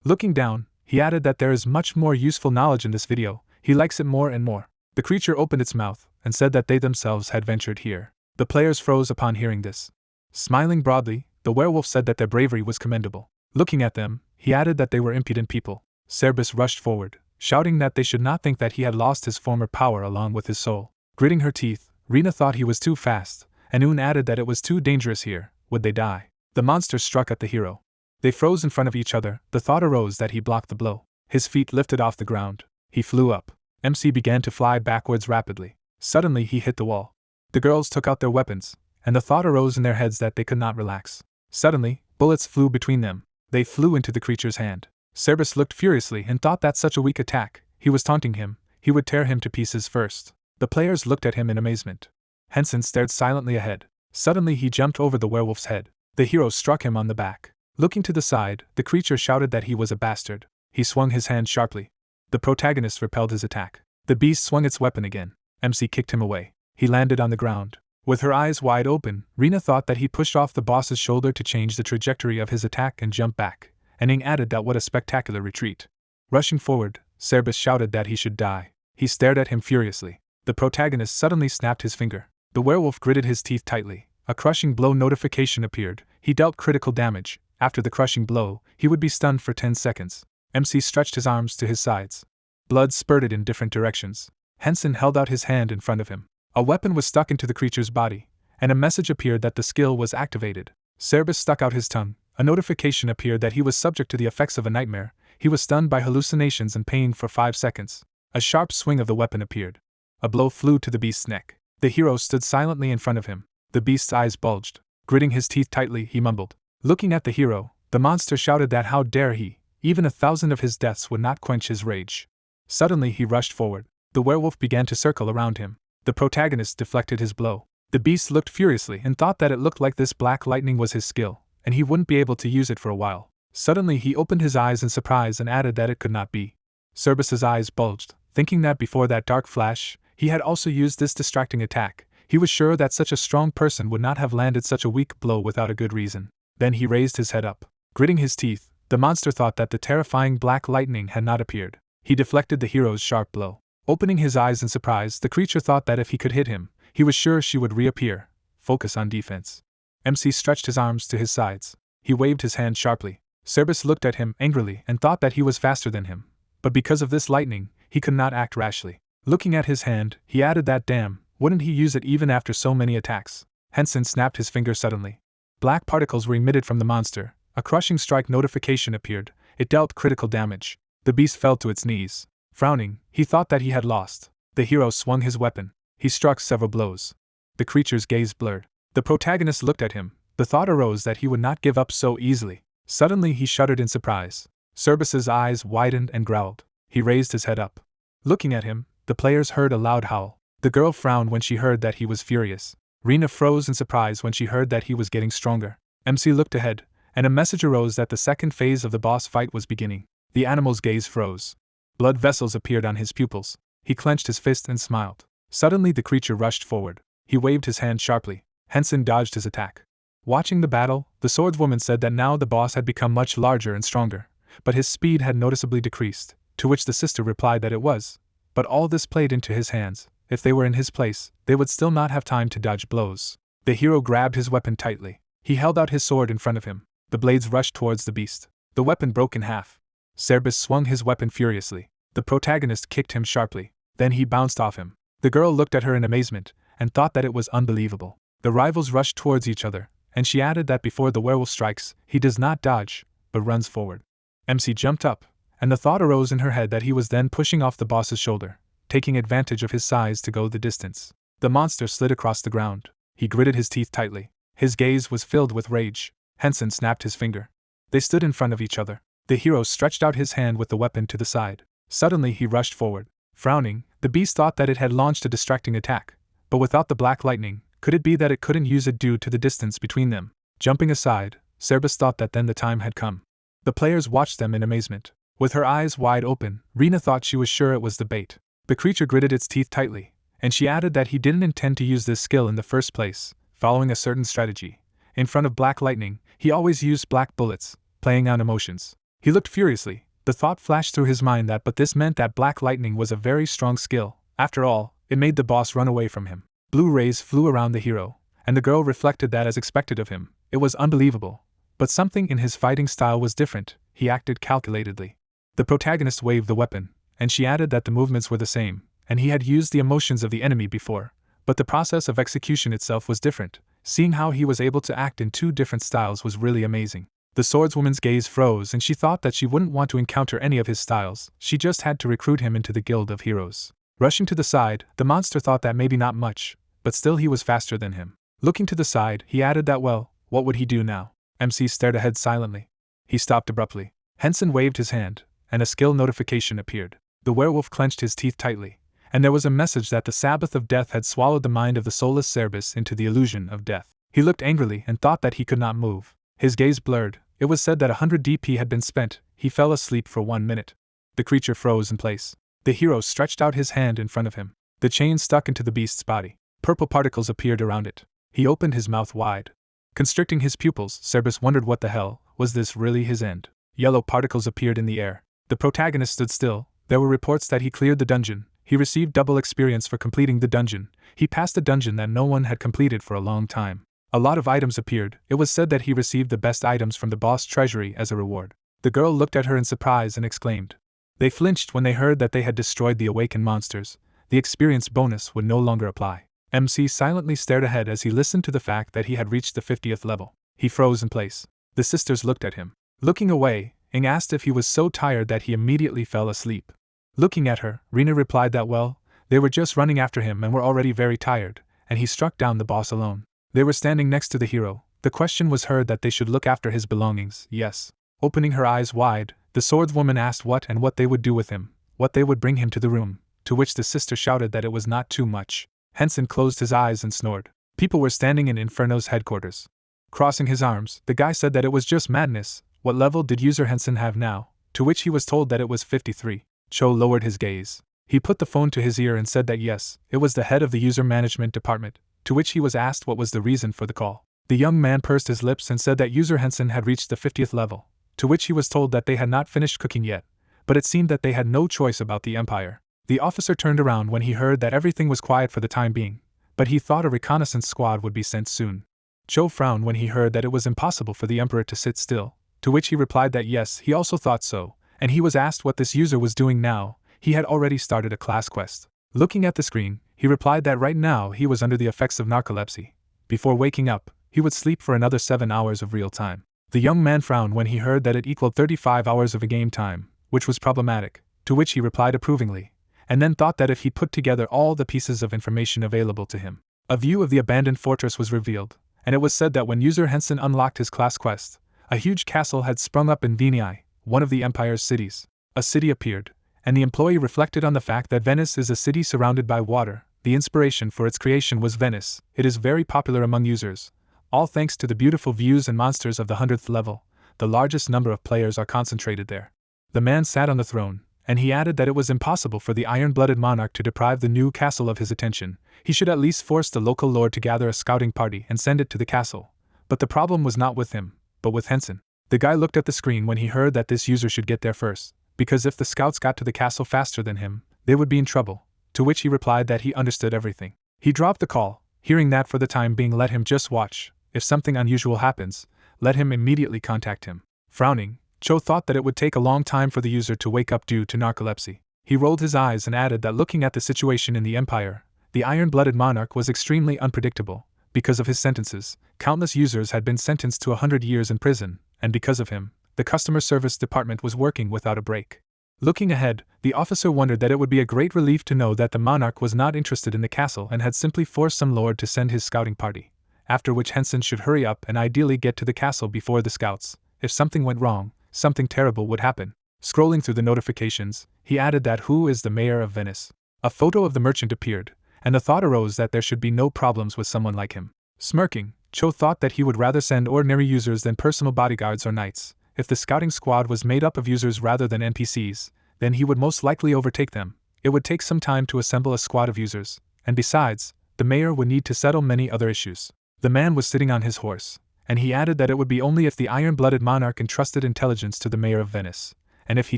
looking down, he added that there is much more useful knowledge in this video. He likes it more and more. The creature opened its mouth and said that they themselves had ventured here. The players froze upon hearing this. Smiling broadly, the werewolf said that their bravery was commendable. Looking at them, he added that they were impudent people. Cerberus rushed forward, shouting that they should not think that he had lost his former power along with his soul. Gritting her teeth, Rena thought he was too fast, and Un added that it was too dangerous here. Would they die? The monster struck at the hero. They froze in front of each other. The thought arose that he blocked the blow. His feet lifted off the ground. He flew up. MC began to fly backwards rapidly. Suddenly he hit the wall. The girls took out their weapons, and the thought arose in their heads that they could not relax. Suddenly, bullets flew between them. They flew into the creature's hand. Cerberus looked furiously and thought that such a weak attack, he was taunting him, he would tear him to pieces first. The players looked at him in amazement. Hensen stared silently ahead. Suddenly he jumped over the werewolf's head. The hero struck him on the back. Looking to the side, the creature shouted that he was a bastard. He swung his hand sharply. The protagonist repelled his attack. The beast swung its weapon again. MC kicked him away. He landed on the ground. With her eyes wide open, Hina thought that he pushed off the boss's shoulder to change the trajectory of his attack and jump back, and Ing added that what a spectacular retreat. Rushing forward, Cerberus shouted that he should die. He stared at him furiously. The protagonist suddenly snapped his finger. The werewolf gritted his teeth tightly. A crushing blow notification appeared. He dealt critical damage. After the crushing blow, he would be stunned for 10 seconds. MC stretched his arms to his sides. Blood spurted in different directions. Hensen held out his hand in front of him. A weapon was stuck into the creature's body, and a message appeared that the skill was activated. Cerberus stuck out his tongue. A notification appeared that he was subject to the effects of a nightmare. He was stunned by hallucinations and pain for 5 seconds. A sharp swing of the weapon appeared. A blow flew to the beast's neck. The hero stood silently in front of him. The beast's eyes bulged. Gritting his teeth tightly, he mumbled. Looking at the hero, the monster shouted that how dare he, even 1,000 of his deaths would not quench his rage. Suddenly he rushed forward. The werewolf began to circle around him. The protagonist deflected his blow. The beast looked furiously and thought that it looked like this black lightning was his skill, and he wouldn't be able to use it for a while. Suddenly he opened his eyes in surprise and added that it could not be. Cerberus's eyes bulged, thinking that before that dark flash, he had also used this distracting attack. He was sure that such a strong person would not have landed such a weak blow without a good reason. Then he raised his head up. Gritting his teeth, the monster thought that the terrifying black lightning had not appeared. He deflected the hero's sharp blow. Opening his eyes in surprise, the creature thought that if he could hit him, he was sure she would reappear. Focus on defense. MC stretched his arms to his sides. He waved his hand sharply. Cerberus looked at him angrily and thought that he was faster than him. But because of this lightning, he could not act rashly. Looking at his hand, he added that damn, wouldn't he use it even after so many attacks? Hensen snapped his finger suddenly. Black particles were emitted from the monster. A crushing strike notification appeared. It dealt critical damage. The beast fell to its knees. Frowning, he thought that he had lost. The hero swung his weapon. He struck several blows. The creature's gaze blurred. The protagonist looked at him. The thought arose that he would not give up so easily. Suddenly he shuddered in surprise. Cerberus's eyes widened and growled. He raised his head up. Looking at him, the players heard a loud howl. The girl frowned when she heard that he was furious. Hina froze in surprise when she heard that he was getting stronger. MC looked ahead, and a message arose that the second phase of the boss fight was beginning. The animal's gaze froze. Blood vessels appeared on his pupils. He clenched his fist and smiled. Suddenly the creature rushed forward. He waved his hand sharply. Hensen dodged his attack. Watching the battle, the swordswoman said that now the boss had become much larger and stronger, but his speed had noticeably decreased, to which the sister replied that it was. But all this played into his hands. If they were in his place, they would still not have time to dodge blows. The hero grabbed his weapon tightly. He held out his sword in front of him. The blades rushed towards the beast. The weapon broke in half. Cerberus swung his weapon furiously. The protagonist kicked him sharply. Then he bounced off him. The girl looked at her in amazement, and thought that it was unbelievable. The rivals rushed towards each other, and she added that before the werewolf strikes, he does not dodge, but runs forward. MC jumped up, and the thought arose in her head that he was then pushing off the boss's shoulder, taking advantage of his size to go the distance. The monster slid across the ground. He gritted his teeth tightly. His gaze was filled with rage. Hensen snapped his finger. They stood in front of each other. The hero stretched out his hand with the weapon to the side. Suddenly he rushed forward. Frowning, the beast thought that it had launched a distracting attack. But without the black lightning, could it be that it couldn't use it due to the distance between them? Jumping aside, Cerberus thought that then the time had come. The players watched them in amazement. With her eyes wide open, Hina thought she was sure it was the bait. The creature gritted its teeth tightly, and she added that he didn't intend to use this skill in the first place, following a certain strategy. In front of black lightning, he always used black bullets, playing on emotions. He looked furiously. The thought flashed through his mind that but this meant that black lightning was a very strong skill. After all, it made the boss run away from him. Blue rays flew around the hero, and the girl reflected that as expected of him. It was unbelievable. But something in his fighting style was different. He acted calculatedly. The protagonist waved the weapon, and she added that the movements were the same, and he had used the emotions of the enemy before, but the process of execution itself was different. Seeing how he was able to act in two different styles was really amazing. The swordswoman's gaze froze and she thought that she wouldn't want to encounter any of his styles, she just had to recruit him into the Guild of Heroes. Rushing to the side, the monster thought that maybe not much, but still he was faster than him. Looking to the side, he added that well, what would he do now? MC stared ahead silently. He stopped abruptly. Hensen waved his hand, and a skill notification appeared. The werewolf clenched his teeth tightly, and there was a message that the Sabbath of Death had swallowed the mind of the soulless Cerberus into the illusion of death. He looked angrily and thought that he could not move. His gaze blurred. It was said that 100 DP had been spent. He fell asleep for 1 minute. The creature froze in place. The hero stretched out his hand in front of him. The chain stuck into the beast's body. Purple particles appeared around it. He opened his mouth wide. Constricting his pupils, Cerberus wondered what the hell, was this really his end? Yellow particles appeared in the air. The protagonist stood still. There were reports that he cleared the dungeon. He received double experience for completing the dungeon. He passed a dungeon that no one had completed for a long time. A lot of items appeared. It was said that he received the best items from the boss treasury as a reward. The girl looked at her in surprise and exclaimed. They flinched when they heard that they had destroyed the awakened monsters. The experience bonus would no longer apply. MC silently stared ahead as he listened to the fact that he had reached the 50th level. He froze in place. The sisters looked at him. Looking away, Ing asked if he was so tired that he immediately fell asleep. Looking at her, Rina replied that well, they were just running after him and were already very tired, and he struck down the boss alone. They were standing next to the hero. The question was heard that they should look after his belongings, yes. Opening her eyes wide, the swordswoman asked what they would do with him, what they would bring him to the room, to which the sister shouted that it was not too much. Hensen closed his eyes and snored. People were standing in Inferno's headquarters. Crossing his arms, the guy said that it was just madness. What level did user Hensen have now? To which he was told that it was 53. Cho lowered his gaze. He put the phone to his ear and said that yes, it was the head of the user management department, to which he was asked what was the reason for the call. The young man pursed his lips and said that user Hensen had reached the 50th level, to which he was told that they had not finished cooking yet, but it seemed that they had no choice about the Empire. The officer turned around when he heard that everything was quiet for the time being, but he thought a reconnaissance squad would be sent soon. Cho frowned when he heard that it was impossible for the Emperor to sit still, to which he replied that yes, he also thought so, and he was asked what this user was doing now. He had already started a class quest. Looking at the screen, he replied that right now he was under the effects of narcolepsy. Before waking up, he would sleep for another 7 hours of real time. The young man frowned when he heard that it equaled 35 hours of a game time, which was problematic, to which he replied approvingly, and then thought that if he put together all the pieces of information available to him, a view of the abandoned fortress was revealed, and it was said that when user Hensen unlocked his class quest, a huge castle had sprung up in Venii, one of the Empire's cities. A city appeared, and the employee reflected on the fact that Venice is a city surrounded by water. The inspiration for its creation was Venice. It is very popular among users, all thanks to the beautiful views and monsters of the 100th level. The largest number of players are concentrated there. The man sat on the throne, and he added that it was impossible for the iron-blooded monarch to deprive the new castle of his attention. He should at least force the local lord to gather a scouting party and send it to the castle. But the problem was not with him, but with Hensen. The guy looked at the screen when he heard that this user should get there first, because if the scouts got to the castle faster than him, they would be in trouble, to which he replied that he understood everything. He dropped the call, hearing that for the time being let him just watch. If something unusual happens, let him immediately contact him. Frowning, Cho thought that it would take a long time for the user to wake up due to narcolepsy. He rolled his eyes and added that looking at the situation in the Empire, the iron-blooded monarch was extremely unpredictable. Because of his sentences, countless users had been sentenced to 100 years in prison, and because of him, the customer service department was working without a break. Looking ahead, the officer wondered that it would be a great relief to know that the monarch was not interested in the castle and had simply forced some lord to send his scouting party, after which Hensen should hurry up and ideally get to the castle before the scouts. If something went wrong, something terrible would happen. Scrolling through the notifications, he added that who is the mayor of Venice? A photo of the merchant appeared, and the thought arose that there should be no problems with someone like him. Smirking, Cho thought that he would rather send ordinary users than personal bodyguards or knights. If the scouting squad was made up of users rather than NPCs, then he would most likely overtake them. It would take some time to assemble a squad of users, and besides, the mayor would need to settle many other issues. The man was sitting on his horse, and he added that it would be only if the iron-blooded monarch entrusted intelligence to the mayor of Venice, and if he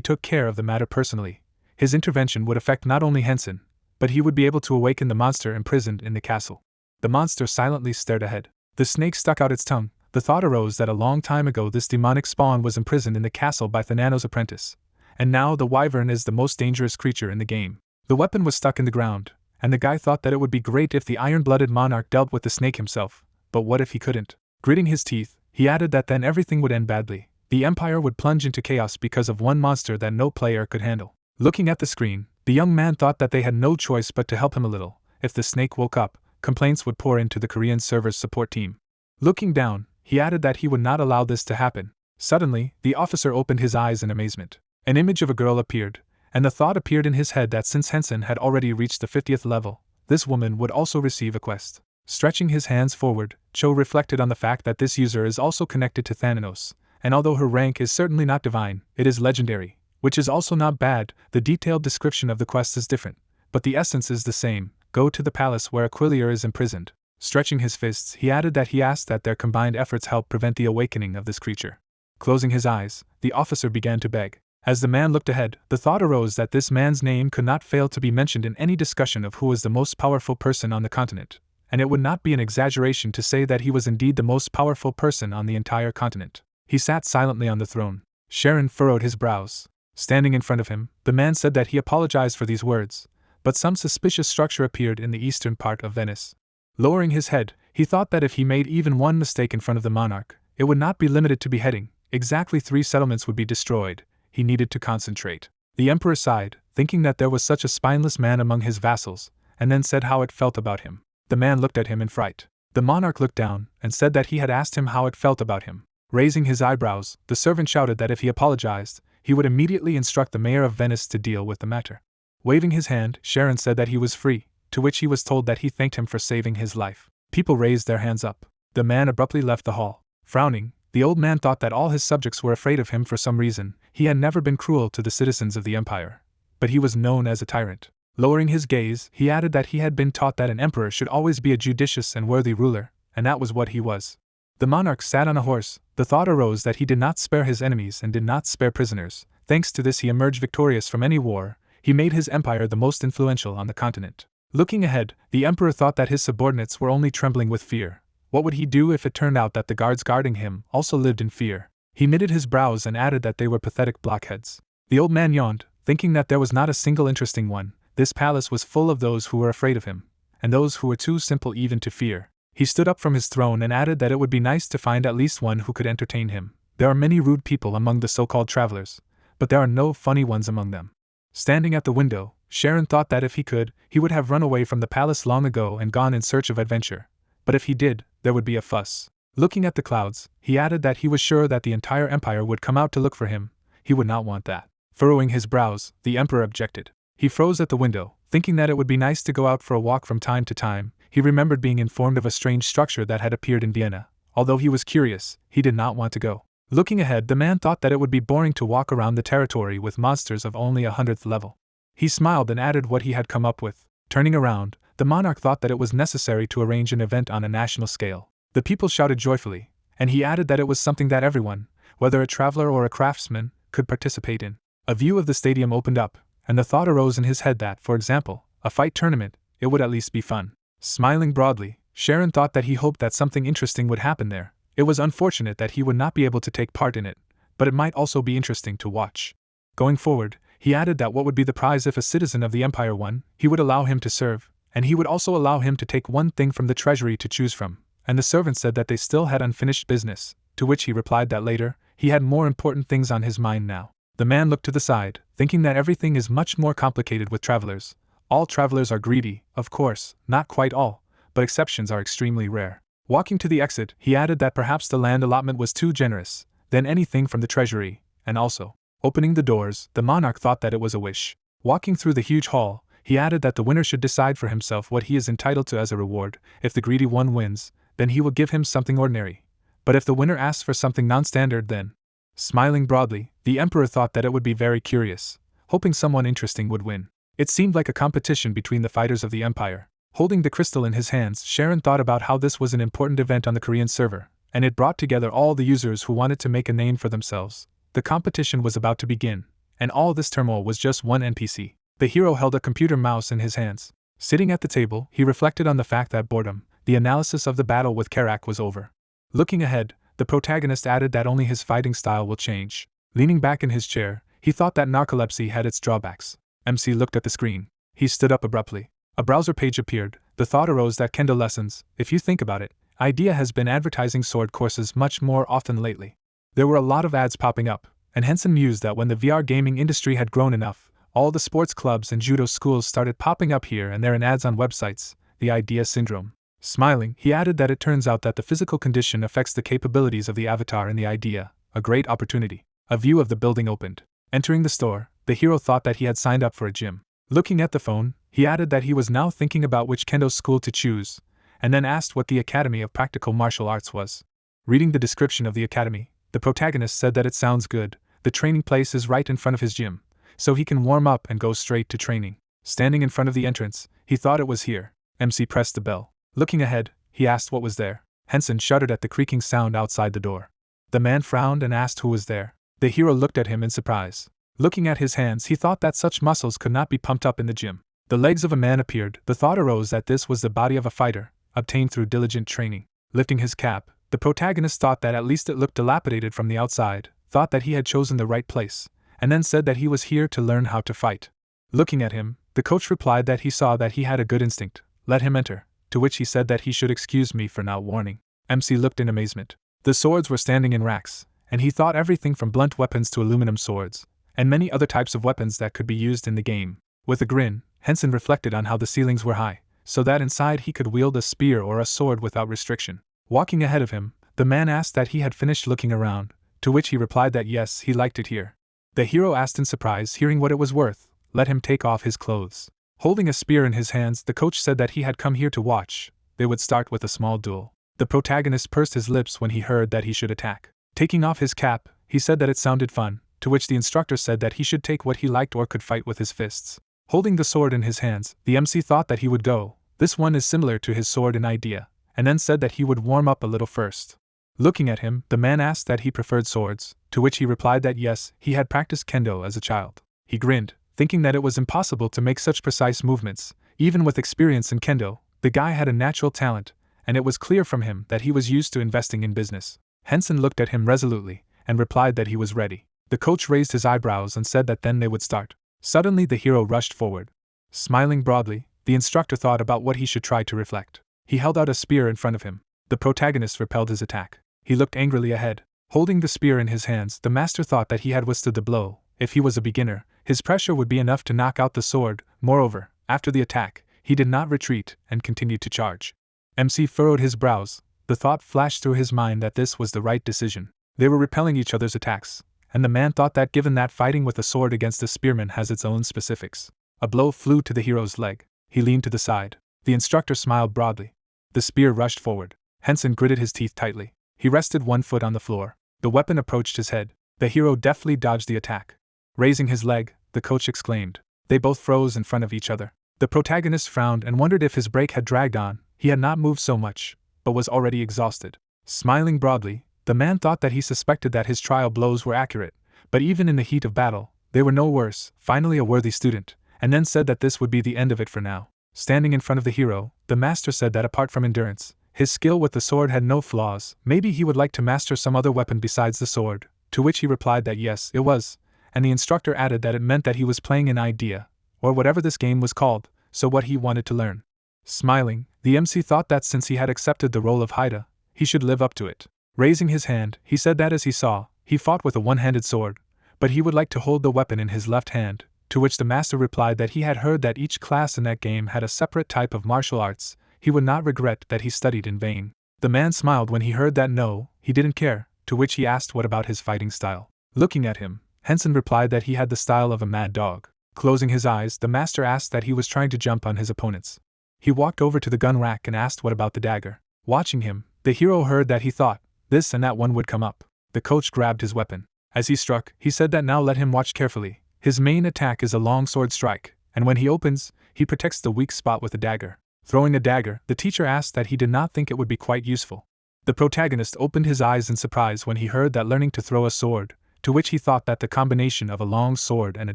took care of the matter personally, his intervention would affect not only Hensen, but he would be able to awaken the monster imprisoned in the castle. The monster silently stared ahead. The snake stuck out its tongue. The thought arose that a long time ago this demonic spawn was imprisoned in the castle by Thanano's apprentice, and now the wyvern is the most dangerous creature in the game. The weapon was stuck in the ground, and the guy thought that it would be great if the iron-blooded monarch dealt with the snake himself, but what if he couldn't? Gritting his teeth, he added that then everything would end badly. The Empire would plunge into chaos because of one monster that no player could handle. Looking at the screen, the young man thought that they had no choice but to help him a little. If the snake woke up, complaints would pour into the Korean server's support team. Looking down, he added that he would not allow this to happen. Suddenly, the officer opened his eyes in amazement. An image of a girl appeared, and the thought appeared in his head that since Hensen had already reached the 50th level, this woman would also receive a quest. Stretching his hands forward, Cho reflected on the fact that this user is also connected to Thanatos, and although her rank is certainly not divine, it is legendary, which is also not bad. The detailed description of the quest is different, but the essence is the same. Go to the palace where Aquilier is imprisoned. Stretching his fists, he added that he asked that their combined efforts help prevent the awakening of this creature. Closing his eyes, the officer began to beg. As the man looked ahead, the thought arose that this man's name could not fail to be mentioned in any discussion of who was the most powerful person on the continent, and it would not be an exaggeration to say that he was indeed the most powerful person on the entire continent. He sat silently on the throne. Sharon furrowed his brows. Standing in front of him, the man said that he apologized for these words, but some suspicious structure appeared in the eastern part of Venice. Lowering his head, he thought that if he made even one mistake in front of the monarch, it would not be limited to beheading. Exactly 3 settlements would be destroyed. He needed to concentrate. The emperor sighed, thinking that there was such a spineless man among his vassals, and then said how it felt about him. The man looked at him in fright. The monarch looked down and said that he had asked him how it felt about him. Raising his eyebrows, the servant shouted that if he apologized, he would immediately instruct the mayor of Venice to deal with the matter. Waving his hand, Sharon said that he was free, to which he was told that he thanked him for saving his life. People raised their hands up. The man abruptly left the hall. Frowning, the old man thought that all his subjects were afraid of him for some reason. He had never been cruel to the citizens of the empire, but he was known as a tyrant. Lowering his gaze, he added that he had been taught that an emperor should always be a judicious and worthy ruler, and that was what he was. The monarch sat on a horse. The thought arose that he did not spare his enemies and did not spare prisoners. Thanks to this, he emerged victorious from any war. He made his empire the most influential on the continent. Looking ahead, the emperor thought that his subordinates were only trembling with fear. What would he do if it turned out that the guards guarding him also lived in fear? He knitted his brows and added that they were pathetic blockheads. The old man yawned, thinking that there was not a single interesting one. This palace was full of those who were afraid of him, and those who were too simple even to fear. He stood up from his throne and added that it would be nice to find at least one who could entertain him. There are many rude people among the so-called travelers, but there are no funny ones among them. Standing at the window, Sharon thought that if he could, he would have run away from the palace long ago and gone in search of adventure. But if he did, there would be a fuss. Looking at the clouds, he added that he was sure that the entire empire would come out to look for him. He would not want that. Furrowing his brows, the emperor objected. He froze at the window, thinking that it would be nice to go out for a walk from time to time. He remembered being informed of a strange structure that had appeared in Vienna. Although he was curious, he did not want to go. Looking ahead, the man thought that it would be boring to walk around the territory with monsters of only 100th level. He smiled and added what he had come up with. Turning around, the monarch thought that it was necessary to arrange an event on a national scale. The people shouted joyfully, and he added that it was something that everyone, whether a traveler or a craftsman, could participate in. A view of the stadium opened up, and the thought arose in his head that, for example, a fight tournament, it would at least be fun. Smiling broadly, Sharon thought that he hoped that something interesting would happen there. It was unfortunate that he would not be able to take part in it, but it might also be interesting to watch. Going forward, he added that what would be the prize if a citizen of the empire won, he would allow him to serve, and he would also allow him to take one thing from the treasury to choose from. And the servant said that they still had unfinished business, to which he replied that later, he had more important things on his mind now. The man looked to the side, thinking that everything is much more complicated with travelers. All travelers are greedy, of course, not quite all, but exceptions are extremely rare. Walking to the exit, he added that perhaps the land allotment was too generous, then anything from the treasury, and also, opening the doors, the monarch thought that it was a wish. Walking through the huge hall, he added that the winner should decide for himself what he is entitled to as a reward. If the greedy one wins, then he will give him something ordinary. But if the winner asks for something non-standard, then... Smiling broadly, the emperor thought that it would be very curious, hoping someone interesting would win. It seemed like a competition between the fighters of the empire. Holding the crystal in his hands, Sharon thought about how this was an important event on the Korean server, and it brought together all the users who wanted to make a name for themselves. The competition was about to begin, and all this turmoil was just one NPC. The hero held a computer mouse in his hands. Sitting at the table, he reflected on the fact that boredom, the analysis of the battle with Karak, was over. Looking ahead, the protagonist added that only his fighting style will change. Leaning back in his chair, he thought that narcolepsy had its drawbacks. MC looked at the screen. He stood up abruptly. A browser page appeared. The thought arose that Kendo lessons, if you think about it, IDEA has been advertising sword courses much more often lately. There were a lot of ads popping up, and Hensen mused that when the VR gaming industry had grown enough, all the sports clubs and judo schools started popping up here and there in ads on websites, the IDEA syndrome. Smiling, he added that it turns out that the physical condition affects the capabilities of the avatar in the IDEA, a great opportunity. A view of the building opened. Entering the store, the hero thought that he had signed up for a gym. Looking at the phone, he added that he was now thinking about which Kendo school to choose, and then asked what the Academy of Practical Martial Arts was. Reading the description of the academy, the protagonist said that it sounds good. The training place is right in front of his gym, so he can warm up and go straight to training. Standing in front of the entrance, he thought it was here. MC pressed the bell. Looking ahead, he asked what was there. Hensen shuddered at the creaking sound outside the door. The man frowned and asked who was there. The hero looked at him in surprise. Looking at his hands, he thought that such muscles could not be pumped up in the gym. The legs of a man appeared. The thought arose that this was the body of a fighter, obtained through diligent training. Lifting his cap, the protagonist thought that at least it looked dilapidated from the outside, thought that he had chosen the right place, and then said that he was here to learn how to fight. Looking at him, the coach replied that he saw that he had a good instinct. Let him enter, to which he said that he should excuse me for not warning. MC looked in amazement. The swords were standing in racks, and he thought everything from blunt weapons to aluminum swords, and many other types of weapons that could be used in the game. With a grin, Hensen reflected on how the ceilings were high, so that inside he could wield a spear or a sword without restriction. Walking ahead of him, the man asked that he had finished looking around, to which he replied that yes, he liked it here. The hero asked in surprise, hearing what it was worth, let him take off his clothes. Holding a spear in his hands, the coach said that he had come here to watch. They would start with a small duel. The protagonist pursed his lips when he heard that he should attack. Taking off his cap, he said that it sounded fun, to which the instructor said that he should take what he liked or could fight with his fists. Holding the sword in his hands, the MC thought that he would go. This one is similar to his sword in idea, and then said that he would warm up a little first. Looking at him, the man asked that he preferred swords, to which he replied that yes, he had practiced Kendo as a child. He grinned, thinking that it was impossible to make such precise movements. Even with experience in Kendo, the guy had a natural talent, and it was clear from him that he was used to investing in business. Hensen looked at him resolutely, and replied that he was ready. The coach raised his eyebrows and said that then they would start. Suddenly the hero rushed forward. Smiling broadly, the instructor thought about what he should try to reflect. He held out a spear in front of him. The protagonist repelled his attack. He looked angrily ahead. Holding the spear in his hands, the master thought that he had withstood the blow. If he was a beginner, his pressure would be enough to knock out the sword. Moreover, after the attack, he did not retreat and continued to charge. MC furrowed his brows. The thought flashed through his mind that this was the right decision. They were repelling each other's attacks, and the man thought that given that fighting with a sword against a spearman has its own specifics. A blow flew to the hero's leg. He leaned to the side. The instructor smiled broadly. The spear rushed forward. Hensen gritted his teeth tightly. He rested one foot on the floor. The weapon approached his head. The hero deftly dodged the attack. Raising his leg, the coach exclaimed. They both froze in front of each other. The protagonist frowned and wondered if his break had dragged on. He had not moved so much, but was already exhausted. Smiling broadly, the man thought that he suspected that his trial blows were accurate, but even in the heat of battle, they were no worse. Finally a worthy student, and then said that this would be the end of it for now. Standing in front of the hero, the master said that apart from endurance, his skill with the sword had no flaws. Maybe he would like to master some other weapon besides the sword, to which he replied that yes, it was, and the instructor added that it meant that he was playing an idea, or whatever this game was called, so what he wanted to learn. Smiling, the MC thought that since he had accepted the role of Hina, he should live up to it. Raising his hand, he said that as he saw, he fought with a one-handed sword, but he would like to hold the weapon in his left hand, to which the master replied that he had heard that each class in that game had a separate type of martial arts. He would not regret that he studied in vain. The man smiled when he heard that no, he didn't care, to which he asked what about his fighting style. Looking at him, Hensen replied that he had the style of a mad dog. Closing his eyes, the master asked that he was trying to jump on his opponents. He walked over to the gun rack and asked what about the dagger. Watching him, the hero heard that he thought, this and that one would come up. The coach grabbed his weapon. As he struck, he said that now let him watch carefully. His main attack is a long sword strike, and when he opens, he protects the weak spot with a dagger. Throwing a dagger, the teacher asked that he did not think it would be quite useful. The protagonist opened his eyes in surprise when he heard that learning to throw a sword, to which he thought that the combination of a long sword and a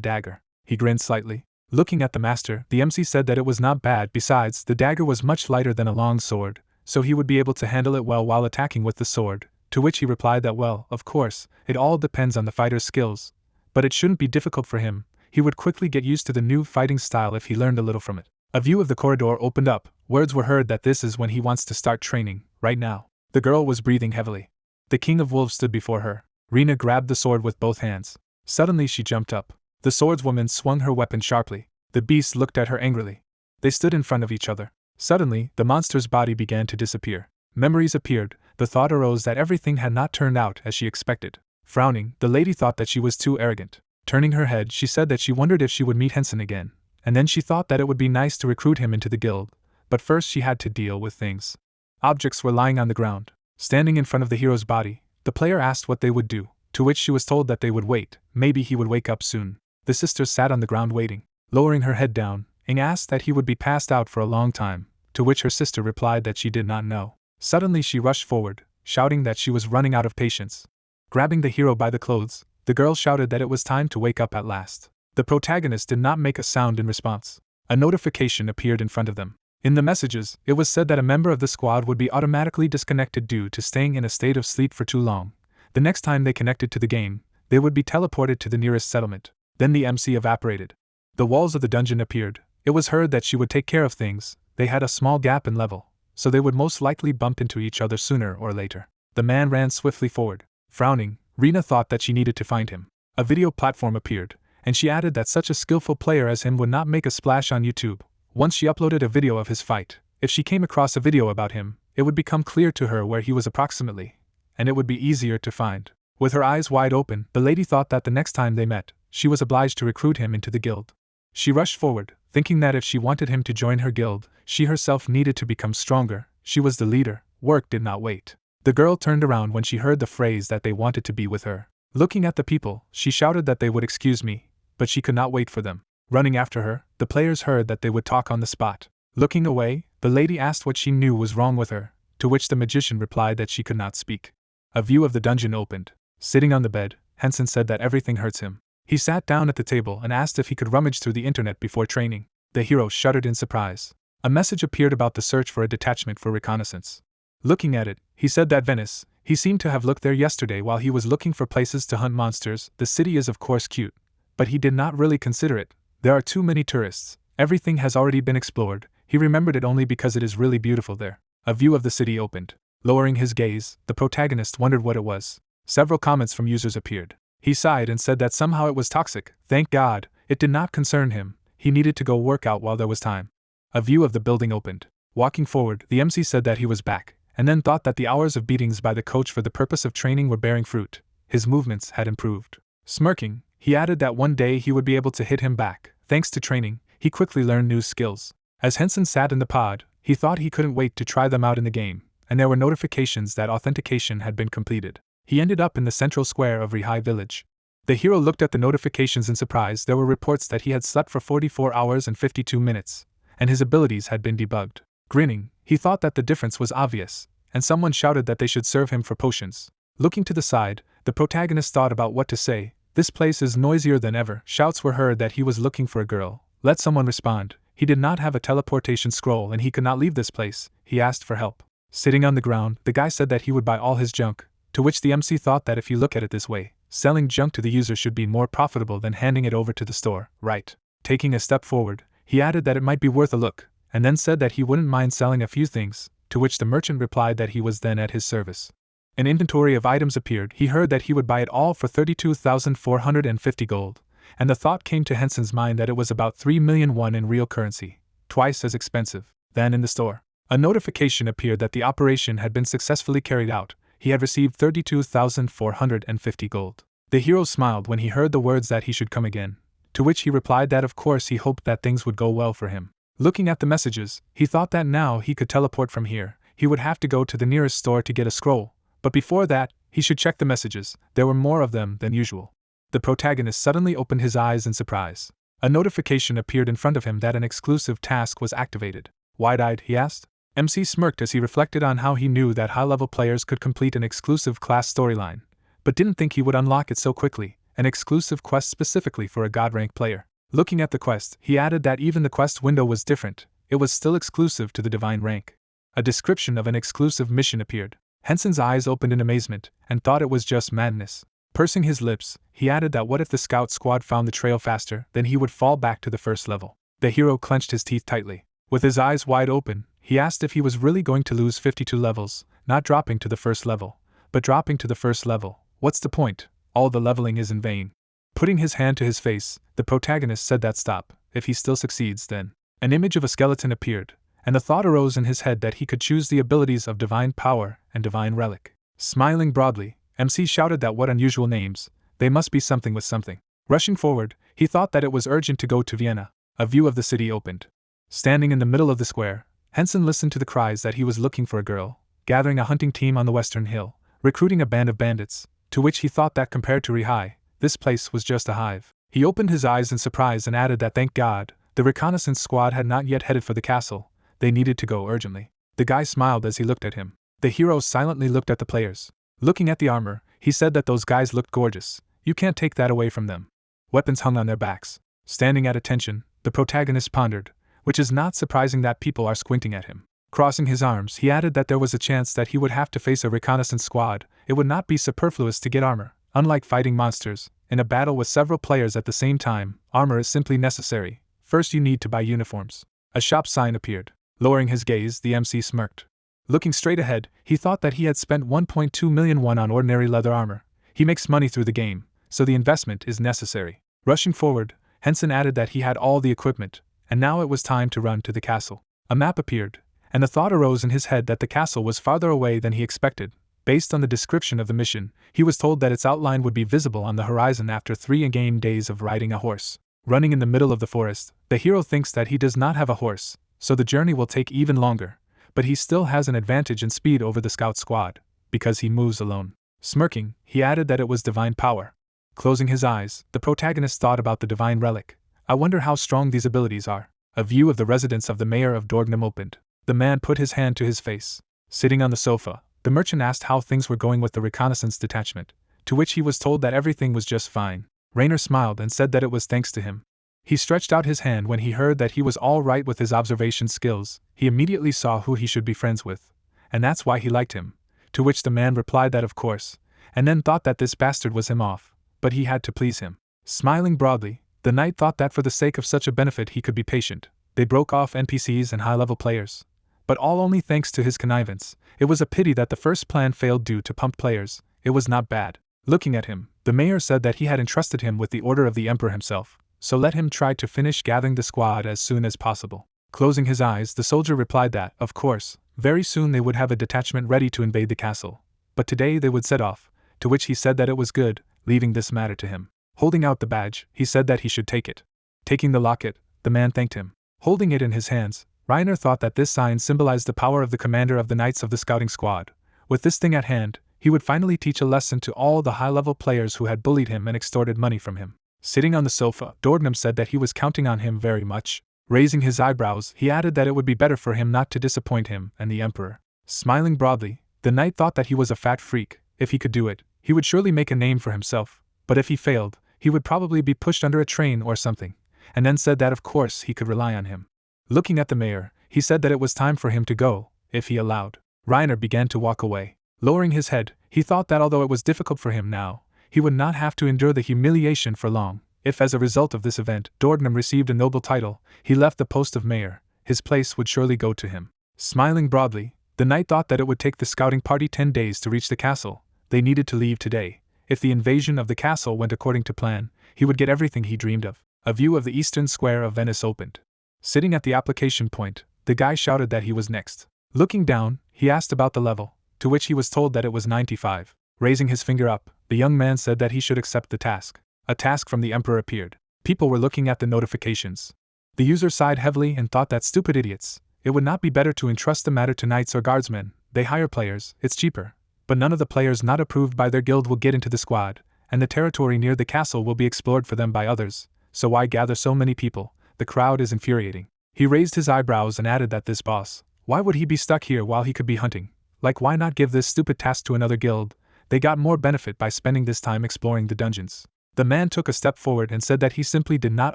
dagger. He grinned slightly. Looking at the master, the MC said that it was not bad. Besides, the dagger was much lighter than a long sword, so he would be able to handle it well while attacking with the sword, to which he replied that well, of course, it all depends on the fighter's skills, but it shouldn't be difficult for him. He would quickly get used to the new fighting style if he learned a little from it. A view of the corridor opened up. Words were heard that this is when he wants to start training, right now. The girl was breathing heavily. The king of wolves stood before her. Hina grabbed the sword with both hands. Suddenly she jumped up. The swordswoman swung her weapon sharply. The beast looked at her angrily. They stood in front of each other. Suddenly, the monster's body began to disappear. Memories appeared. The thought arose that everything had not turned out as she expected. Frowning, the lady thought that she was too arrogant. Turning her head, she said that she wondered if she would meet Hensen again, and then she thought that it would be nice to recruit him into the guild, but first she had to deal with things. Objects were lying on the ground. Standing in front of the hero's body, the player asked what they would do, to which she was told that they would wait, maybe he would wake up soon. The sisters sat on the ground waiting. Lowering her head down, Ing asked that he would be passed out for a long time, to which her sister replied that she did not know. Suddenly she rushed forward, shouting that she was running out of patience. Grabbing the hero by the clothes, the girl shouted that it was time to wake up at last. The protagonist did not make a sound in response. A notification appeared in front of them. In the messages, it was said that a member of the squad would be automatically disconnected due to staying in a state of sleep for too long. The next time they connected to the game, they would be teleported to the nearest settlement. Then the MC evaporated. The walls of the dungeon appeared. It was heard that she would take care of things. They had a small gap in level, so they would most likely bump into each other sooner or later. The man ran swiftly forward. Frowning, Rina thought that she needed to find him. A video platform appeared, and she added that such a skillful player as him would not make a splash on YouTube. Once she uploaded a video of his fight, if she came across a video about him, it would become clear to her where he was approximately, and it would be easier to find. With her eyes wide open, the lady thought that the next time they met, she was obliged to recruit him into the guild. She rushed forward, thinking that if she wanted him to join her guild, she herself needed to become stronger. She was the leader. Work did not wait. The girl turned around when she heard the phrase that they wanted to be with her. Looking at the people, she shouted that they would excuse me, but she could not wait for them. Running after her, the players heard that they would talk on the spot. Looking away, the lady asked what she knew was wrong with her, to which the magician replied that she could not speak. A view of the dungeon opened. Sitting on the bed, Hensen said that everything hurts him. He sat down at the table and asked if he could rummage through the internet before training. The hero shuddered in surprise. A message appeared about the search for a detachment for reconnaissance. Looking at it, he said that Venice, he seemed to have looked there yesterday while he was looking for places to hunt monsters. The city is of course cute, but he did not really consider it. There are too many tourists. Everything has already been explored. He remembered it only because it is really beautiful there. A view of the city opened. Lowering his gaze, the protagonist wondered what it was. Several comments from users appeared. He sighed and said that somehow it was toxic. Thank God, it did not concern him. He needed to go work out while there was time. A view of the building opened. Walking forward, the MC said that he was back, and then thought that the hours of beatings by the coach for the purpose of training were bearing fruit. His movements had improved. Smirking, he added that one day he would be able to hit him back. Thanks to training, he quickly learned new skills. As Hensen sat in the pod, he thought he couldn't wait to try them out in the game, and there were notifications that authentication had been completed. He ended up in the central square of Rehab village. The hero looked at the notifications in surprise. There were reports that he had slept for 44 hours and 52 minutes, and his abilities had been debugged. Grinning, he thought that the difference was obvious, and someone shouted that they should serve him for potions. Looking to the side, the protagonist thought about what to say. This place is noisier than ever. Shouts were heard that he was looking for a girl. Let someone respond. He did not have a teleportation scroll and he could not leave this place. He asked for help. Sitting on the ground, the guy said that he would buy all his junk, to which the MC thought that if you look at it this way, selling junk to the user should be more profitable than handing it over to the store, right? Taking a step forward, he added that it might be worth a look, and then said that he wouldn't mind selling a few things, to which the merchant replied that he was then at his service. An inventory of items appeared. He heard that he would buy it all for 32,450 gold, and the thought came to Hensen's mind that it was about 3 million won in real currency, twice as expensive than in the store. A notification appeared that the operation had been successfully carried out. He had received 32,450 gold. The hero smiled when he heard the words that he should come again, to which he replied that of course he hoped that things would go well for him. Looking at the messages, he thought that now he could teleport from here. He would have to go to the nearest store to get a scroll, but before that, he should check the messages. There were more of them than usual. The protagonist suddenly opened his eyes in surprise. A notification appeared in front of him that an exclusive task was activated. Wide-eyed, he asked. MC smirked as he reflected on how he knew that high-level players could complete an exclusive class storyline, but didn't think he would unlock it so quickly, an exclusive quest specifically for a god-rank player. Looking at the quest, he added that even the quest window was different. It was still exclusive to the divine rank. A description of an exclusive mission appeared. Hensen's eyes opened in amazement, and thought it was just madness. Pursing his lips, he added that what if the scout squad found the trail faster, then he would fall back to the first level. The hero clenched his teeth tightly. With his eyes wide open, he asked if he was really going to lose 52 levels, not dropping to the first level, but dropping to the first level. What's the point? All the leveling is in vain. Putting his hand to his face, the protagonist said that stop. If he still succeeds, then. An image of a skeleton appeared, and the thought arose in his head that he could choose the abilities of Divine Power and Divine Relic. Smiling broadly, MC shouted that what unusual names, they must be something with something. Rushing forward, he thought that it was urgent to go to Vienna. A view of the city opened. Standing in the middle of the square, Hensen listened to the cries that he was looking for a girl, gathering a hunting team on the western hill, recruiting a band of bandits, to which he thought that compared to Rehai, this place was just a hive. He opened his eyes in surprise and added that thank God, the reconnaissance squad had not yet headed for the castle, they needed to go urgently. The guy smiled as he looked at him. The hero silently looked at the players. Looking at the armor, he said that those guys looked gorgeous, you can't take that away from them. Weapons hung on their backs. Standing at attention, the protagonist pondered, which is not surprising that people are squinting at him. Crossing his arms, he added that there was a chance that he would have to face a reconnaissance squad. It would not be superfluous to get armor. Unlike fighting monsters, in a battle with several players at the same time, armor is simply necessary. First you need to buy uniforms. A shop sign appeared. Lowering his gaze, the MC smirked. Looking straight ahead, he thought that he had spent 1.2 million won on ordinary leather armor. He makes money through the game, so the investment is necessary. Rushing forward, Hensen added that he had all the equipment, and now it was time to run to the castle. A map appeared, and the thought arose in his head that the castle was farther away than he expected. Based on the description of the mission, he was told that its outline would be visible on the horizon after 3 in-game days of riding a horse. Running in the middle of the forest, the hero thinks that he does not have a horse, so the journey will take even longer, but he still has an advantage in speed over the scout squad, because he moves alone. Smirking, he added that it was divine power. Closing his eyes, the protagonist thought about the divine relic. I wonder how strong these abilities are. A view of the residence of the mayor of Dorgnum opened. The man put his hand to his face. Sitting on the sofa, the merchant asked how things were going with the reconnaissance detachment, to which he was told that everything was just fine. Raynor smiled and said that it was thanks to him. He stretched out his hand when he heard that he was all right with his observation skills. He immediately saw who he should be friends with, and that's why he liked him, to which the man replied that of course, and then thought that this bastard was him off, but he had to please him. Smiling broadly, the knight thought that for the sake of such a benefit he could be patient. They broke off NPCs and high-level players, but all only thanks to his connivance. It was a pity that the first plan failed due to pumped players. It was not bad. Looking at him, the mayor said that he had entrusted him with the order of the emperor himself, so let him try to finish gathering the squad as soon as possible. Closing his eyes, the soldier replied that, of course, very soon they would have a detachment ready to invade the castle, but today they would set off, to which he said that it was good, leaving this matter to him. Holding out the badge, he said that he should take it. Taking the locket, the man thanked him. Holding it in his hands, Raynor thought that this sign symbolized the power of the commander of the Knights of the Scouting Squad. With this thing at hand, he would finally teach a lesson to all the high-level players who had bullied him and extorted money from him. Sitting on the sofa, Dorgnum said that he was counting on him very much. Raising his eyebrows, he added that it would be better for him not to disappoint him and the emperor. Smiling broadly, the knight thought that he was a fat freak. If he could do it, he would surely make a name for himself, but if he failed, he would probably be pushed under a train or something, and then said that of course he could rely on him. Looking at the mayor, he said that it was time for him to go, if he allowed. Raynor began to walk away. Lowering his head, he thought that although it was difficult for him now, he would not have to endure the humiliation for long. If as a result of this event, Dorgnum received a noble title, he left the post of mayor, his place would surely go to him. Smiling broadly, the knight thought that it would take the scouting party 10 days to reach the castle. They needed to leave today. If the invasion of the castle went according to plan, he would get everything he dreamed of. A view of the eastern square of Venice opened. Sitting at the application point, the guy shouted that he was next. Looking down, he asked about the level, to which he was told that it was 95. Raising his finger up, the young man said that he should accept the task. A task from the emperor appeared. People were looking at the notifications. The user sighed heavily and thought that stupid idiots. It would not be better to entrust the matter to knights or guardsmen. They hire players, it's cheaper. But none of the players not approved by their guild will get into the squad, and the territory near the castle will be explored for them by others, so why gather so many people? The crowd is infuriating. He raised his eyebrows and added that this boss, why would he be stuck here while he could be hunting? Like why not give this stupid task to another guild? They got more benefit by spending this time exploring the dungeons. The man took a step forward and said that he simply did not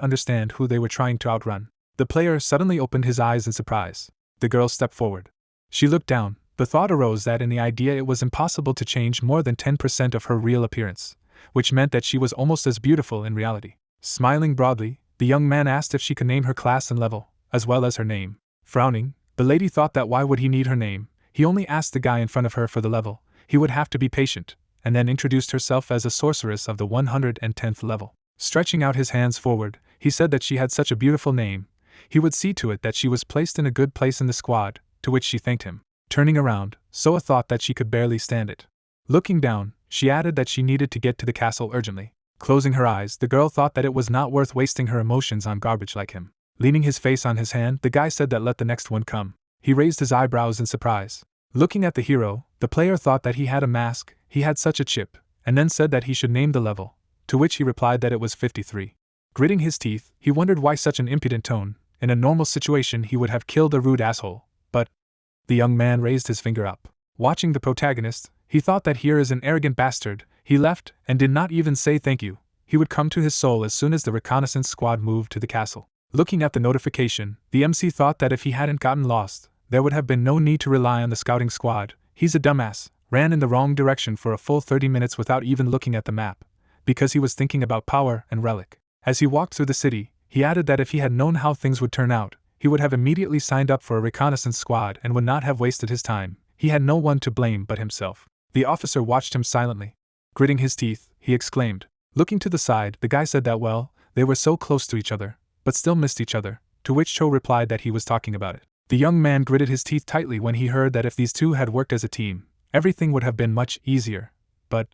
understand who they were trying to outrun. The player suddenly opened his eyes in surprise. The girl stepped forward. She looked down. The thought arose that in the idea it was impossible to change more than 10% of her real appearance, which meant that she was almost as beautiful in reality. Smiling broadly, the young man asked if she could name her class and level, as well as her name. Frowning, the lady thought that why would he need her name? He only asked the guy in front of her for the level. He would have to be patient, and then introduced herself as a sorceress of the 110th level. Stretching out his hands forward, he said that she had such a beautiful name. He would see to it that she was placed in a good place in the squad, to which she thanked him. Turning around, Soa thought that she could barely stand it. Looking down, she added that she needed to get to the castle urgently. Closing her eyes, the girl thought that it was not worth wasting her emotions on garbage like him. Leaning his face on his hand, the guy said that let the next one come. He raised his eyebrows in surprise. Looking at the hero, the player thought that he had a mask, he had such a chip, and then said that he should name the level, to which he replied that it was 53. Gritting his teeth, he wondered why such an impudent tone. In a normal situation he would have killed a rude asshole, but… The young man raised his finger up. Watching the protagonist, he thought that here is an arrogant bastard. He left, and did not even say thank you. He would come to his soul as soon as the reconnaissance squad moved to the castle. Looking at the notification, the MC thought that if he hadn't gotten lost, there would have been no need to rely on the scouting squad. He's a dumbass, ran in the wrong direction for a full 30 minutes without even looking at the map, because he was thinking about power and relic. As he walked through the city, he added that if he had known how things would turn out, he would have immediately signed up for a reconnaissance squad and would not have wasted his time. He had no one to blame but himself. The officer watched him silently. Gritting his teeth, he exclaimed. Looking to the side, the guy said that well, they were so close to each other, but still missed each other, to which Cho replied that he was talking about it. The young man gritted his teeth tightly when he heard that if these two had worked as a team, everything would have been much easier. But,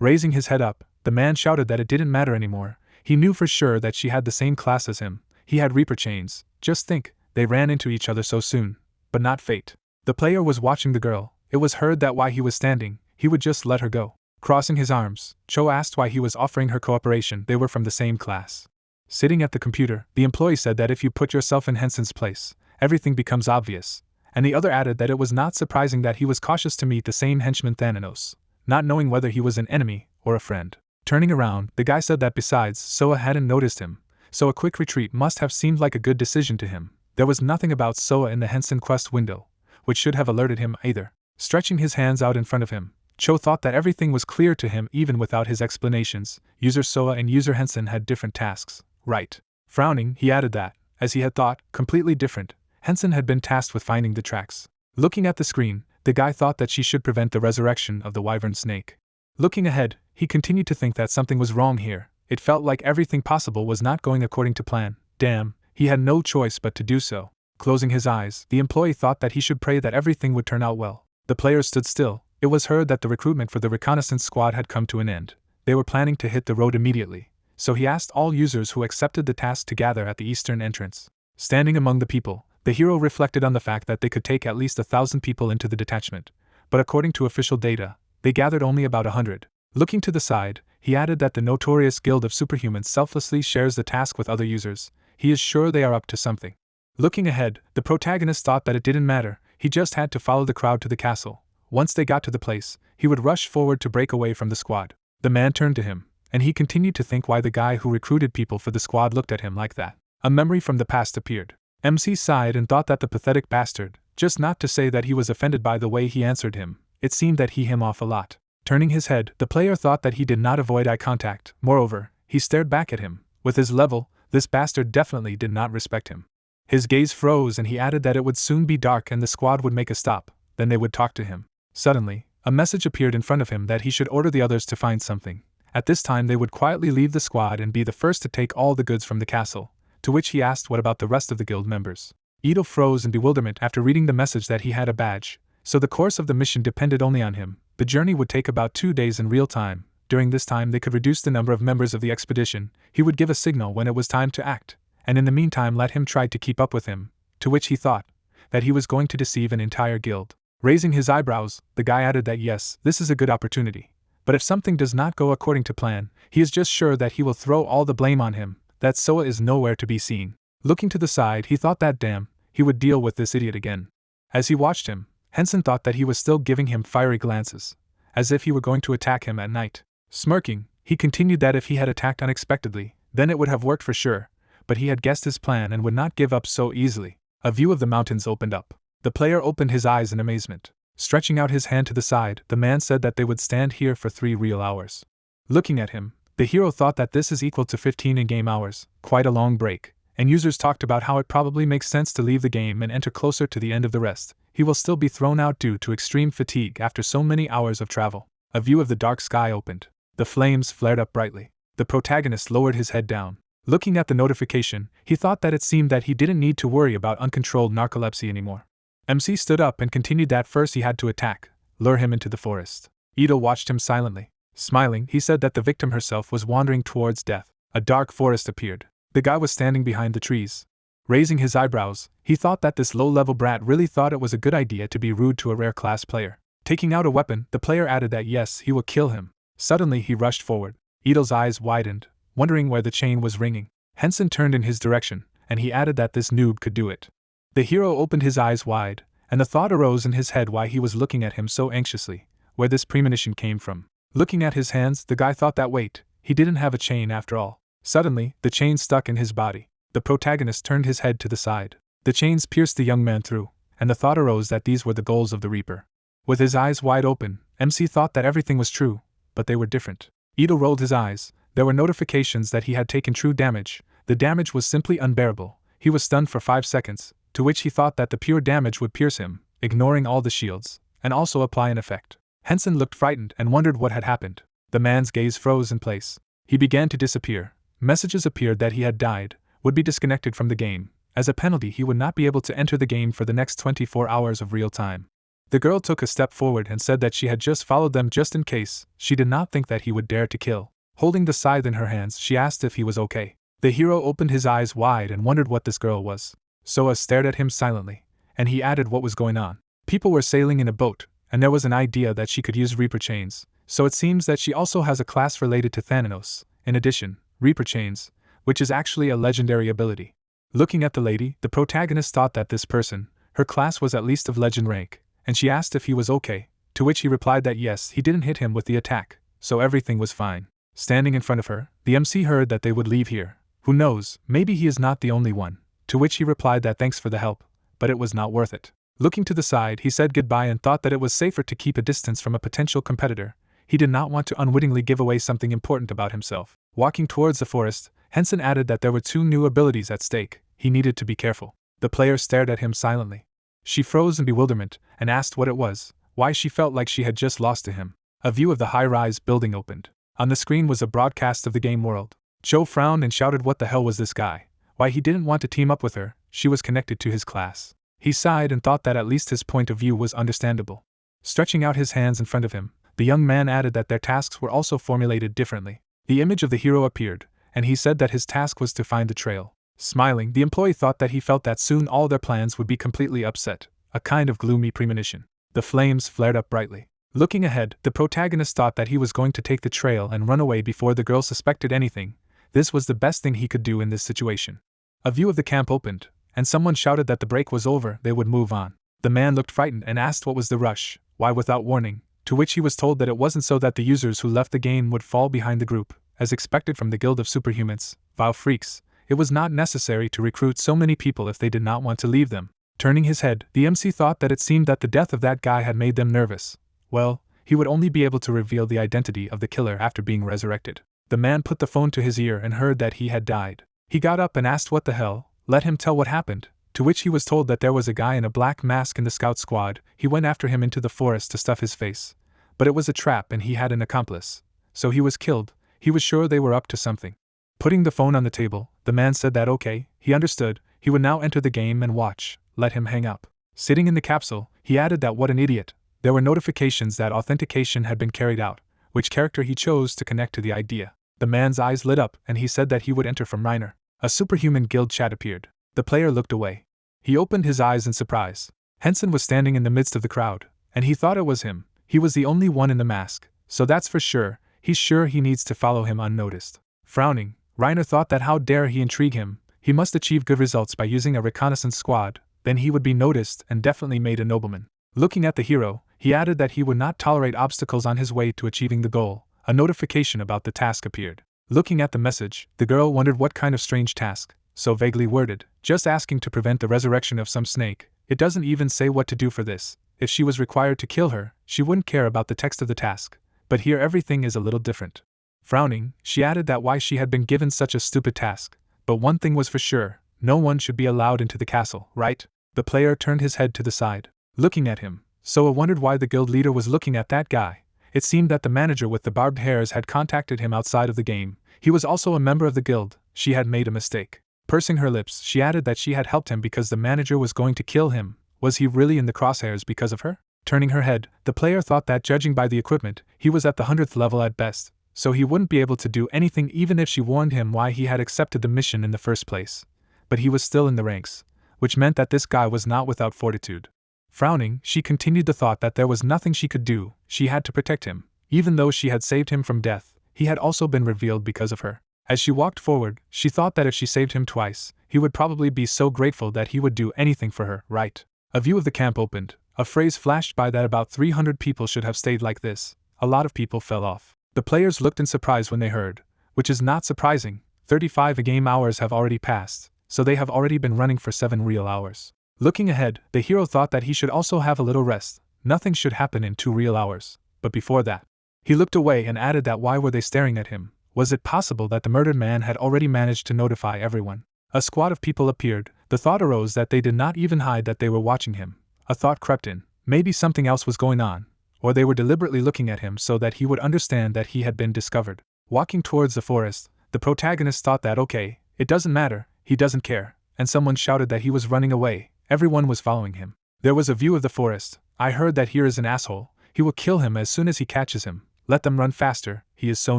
raising his head up, the man shouted that it didn't matter anymore. He knew for sure that she had the same class as him. He had Reaper chains. Just think, they ran into each other so soon. But not fate. The player was watching the girl. It was heard that while he was standing, he would just let her go. Crossing his arms, Cho asked why he was offering her cooperation. They were from the same class. Sitting at the computer, the employee said that if you put yourself in Hensen's place, everything becomes obvious. And the other added that it was not surprising that he was cautious to meet the same henchman Thanatos, not knowing whether he was an enemy or a friend. Turning around, the guy said that besides, Soa hadn't noticed him, so a quick retreat must have seemed like a good decision to him. There was nothing about Soa in the Hensen quest window, which should have alerted him either. Stretching his hands out in front of him, Cho thought that everything was clear to him even without his explanations. User Soa and User Hensen had different tasks, right? Frowning, he added that, as he had thought, completely different. Hensen had been tasked with finding the tracks. Looking at the screen, the guy thought that she should prevent the resurrection of the wyvern snake. Looking ahead, he continued to think that something was wrong here. It felt like everything possible was not going according to plan. Damn, he had no choice but to do so. Closing his eyes, the employee thought that he should pray that everything would turn out well. The players stood still. It was heard that the recruitment for the reconnaissance squad had come to an end. They were planning to hit the road immediately, so he asked all users who accepted the task to gather at the eastern entrance. Standing among the people, the hero reflected on the fact that they could take at least 1,000 people into the detachment, but according to official data, they gathered only about 100. Looking to the side, he added that the notorious Guild of Superhumans selflessly shares the task with other users. He is sure they are up to something. Looking ahead, the protagonist thought that it didn't matter, he just had to follow the crowd to the castle. Once they got to the place, he would rush forward to break away from the squad. The man turned to him, and he continued to think why the guy who recruited people for the squad looked at him like that. A memory from the past appeared. MC sighed and thought that the pathetic bastard, just not to say that he was offended by the way he answered him, it seemed that he him off a lot. Turning his head, the player thought that he did not avoid eye contact. Moreover, he stared back at him. With his level, this bastard definitely did not respect him. His gaze froze and he added that it would soon be dark and the squad would make a stop, then they would talk to him. Suddenly, a message appeared in front of him that he should order the others to find something. At this time they would quietly leave the squad and be the first to take all the goods from the castle, to which he asked what about the rest of the guild members. Ito froze in bewilderment after reading the message that he had a badge, so the course of the mission depended only on him. The journey would take about 2 days in real time. During this time they could reduce the number of members of the expedition. He would give a signal when it was time to act, and in the meantime let him try to keep up with him, to which he thought that he was going to deceive an entire guild. Raising his eyebrows, the guy added that yes, this is a good opportunity, but if something does not go according to plan, he is just sure that he will throw all the blame on him, that Soa is nowhere to be seen. Looking to the side, he thought that damn, he would deal with this idiot again. As he watched him, Hensen thought that he was still giving him fiery glances, as if he were going to attack him at night. Smirking, he continued that if he had attacked unexpectedly, then it would have worked for sure, but he had guessed his plan and would not give up so easily. A view of the mountains opened up. The player opened his eyes in amazement. Stretching out his hand to the side, the man said that they would stand here for 3 real hours. Looking at him, the hero thought that this is equal to 15 in-game hours, quite a long break, and users talked about how it probably makes sense to leave the game and enter closer to the end of the rest. He will still be thrown out due to extreme fatigue after so many hours of travel. A view of the dark sky opened. The flames flared up brightly. The protagonist lowered his head down. Looking at the notification, he thought that it seemed that he didn't need to worry about uncontrolled narcolepsy anymore. MC stood up and continued that first he had to attack, lure him into the forest. Ito watched him silently. Smiling, he said that the victim herself was wandering towards death. A dark forest appeared. The guy was standing behind the trees. Raising his eyebrows, he thought that this low-level brat really thought it was a good idea to be rude to a rare class player. Taking out a weapon, the player added that yes, he will kill him. Suddenly he rushed forward. Idol's eyes widened, wondering where the chain was ringing. Hensen turned in his direction, and he added that this noob could do it. The hero opened his eyes wide, and the thought arose in his head why he was looking at him so anxiously, where this premonition came from. Looking at his hands, the guy thought that wait, he didn't have a chain after all. Suddenly, the chain stuck in his body. The protagonist turned his head to the side. The chains pierced the young man through, and the thought arose that these were the goals of the Reaper. With his eyes wide open, MC thought that everything was true, but they were different. Idol rolled his eyes. There were notifications that he had taken true damage. The damage was simply unbearable. He was stunned for 5 seconds, to which he thought that the pure damage would pierce him, ignoring all the shields, and also apply an effect. Hensen looked frightened and wondered what had happened. The man's gaze froze in place. He began to disappear. Messages appeared that he had died, would be disconnected from the game. As a penalty, he would not be able to enter the game for the next 24 hours of real time. The girl took a step forward and said that she had just followed them just in case. She did not think that he would dare to kill. Holding the scythe in her hands, she asked if he was okay. The hero opened his eyes wide and wondered what this girl was. Soa stared at him silently, and he added what was going on. People were sailing in a boat, and there was an idea that she could use Reaper chains, so it seems that she also has a class related to Thanatos. In addition, Reaper chains, which is actually a legendary ability. Looking at the lady, the protagonist thought that this person, her class was at least of legend rank, and she asked if he was okay, to which he replied that yes, he didn't hit him with the attack, so everything was fine. Standing in front of her, the MC heard that they would leave here. Who knows, maybe he is not the only one, to which he replied that thanks for the help, but it was not worth it. Looking to the side, he said goodbye and thought that it was safer to keep a distance from a potential competitor. He did not want to unwittingly give away something important about himself. Walking towards the forest, Hensen added that there were 2 new abilities at stake. He needed to be careful. The player stared at him silently. She froze in bewilderment and asked what it was, why she felt like she had just lost to him. A view of the high-rise building opened. On the screen was a broadcast of the game world. Joe frowned and shouted what the hell was this guy? Why he didn't want to team up with her, she was connected to his class. He sighed and thought that at least his point of view was understandable. Stretching out his hands in front of him, the young man added that their tasks were also formulated differently. The image of the hero appeared, and he said that his task was to find the trail. Smiling, the employee thought that he felt that soon all their plans would be completely upset, a kind of gloomy premonition. The flames flared up brightly. Looking ahead, the protagonist thought that he was going to take the trail and run away before the girl suspected anything. This was the best thing he could do in this situation. A view of the camp opened, and someone shouted that the break was over, they would move on. The man looked frightened and asked what was the rush, why without warning, to which he was told that it wasn't so that the users who left the game would fall behind the group, as expected from the Guild of Superhumans, vile freaks. It was not necessary to recruit so many people if they did not want to leave them. Turning his head, the MC thought that it seemed that the death of that guy had made them nervous. Well, he would only be able to reveal the identity of the killer after being resurrected. The man put the phone to his ear and heard that he had died. He got up and asked what the hell, let him tell what happened, to which he was told that there was a guy in a black mask in the scout squad. He went after him into the forest to stuff his face. But it was a trap and he had an accomplice. So he was killed. He was sure they were up to something. Putting the phone on the table, the man said that okay, he understood, he would now enter the game and watch, let him hang up. Sitting in the capsule, he added that what an idiot. There were notifications that authentication had been carried out, which character he chose to connect to the idea. The man's eyes lit up and he said that he would enter from Reiner. A superhuman guild chat appeared. The player looked away. He opened his eyes in surprise. Hensen was standing in the midst of the crowd, and he thought it was him. He was the only one in the mask, so that's for sure. He's sure he needs to follow him unnoticed. Frowning, Reiner thought that how dare he intrigue him. He must achieve good results by using a reconnaissance squad, then he would be noticed and definitely made a nobleman. Looking at the hero, he added that he would not tolerate obstacles on his way to achieving the goal. A notification about the task appeared. Looking at the message, the girl wondered what kind of strange task, so vaguely worded, just asking to prevent the resurrection of some snake. It doesn't even say what to do for this. If she was required to kill her, she wouldn't care about the text of the task. But here everything is a little different. Frowning, she added that why she had been given such a stupid task. But one thing was for sure, no one should be allowed into the castle, right? The player turned his head to the side. Looking at him, Soa wondered why the guild leader was looking at that guy. It seemed that the manager with the barbed hairs had contacted him outside of the game. He was also a member of the guild. She had made a mistake. Pursing her lips, she added that she had helped him because the manager was going to kill him. Was he really in the crosshairs because of her? Turning her head, the player thought that judging by the equipment, he was at the 100th level at best, so he wouldn't be able to do anything even if she warned him why he had accepted the mission in the first place. but he was still in the ranks, which meant that this guy was not without fortitude. Frowning, she continued the thought that there was nothing she could do, she had to protect him. Even though she had saved him from death, he had also been revealed because of her. As she walked forward, she thought that if she saved him twice, he would probably be so grateful that he would do anything for her, right? A view of the camp opened. A phrase flashed by that about 300 people should have stayed like this. A lot of people fell off. The players looked in surprise when they heard, which is not surprising. 35 game hours have already passed, so they have already been running for 7 real hours. Looking ahead, the hero thought that he should also have a little rest. Nothing should happen in 2 real hours. But before that, he looked away and added that why were they staring at him? Was it possible that the murdered man had already managed to notify everyone? A squad of people appeared. The thought arose that they did not even hide that they were watching him. A thought crept in. Maybe something else was going on, or they were deliberately looking at him so that he would understand that he had been discovered. Walking towards the forest, the protagonist thought that okay, it doesn't matter, he doesn't care, and someone shouted that he was running away. Everyone was following him. There was a view of the forest. I heard that here is an asshole. He will kill him as soon as he catches him. Let them run faster, he is so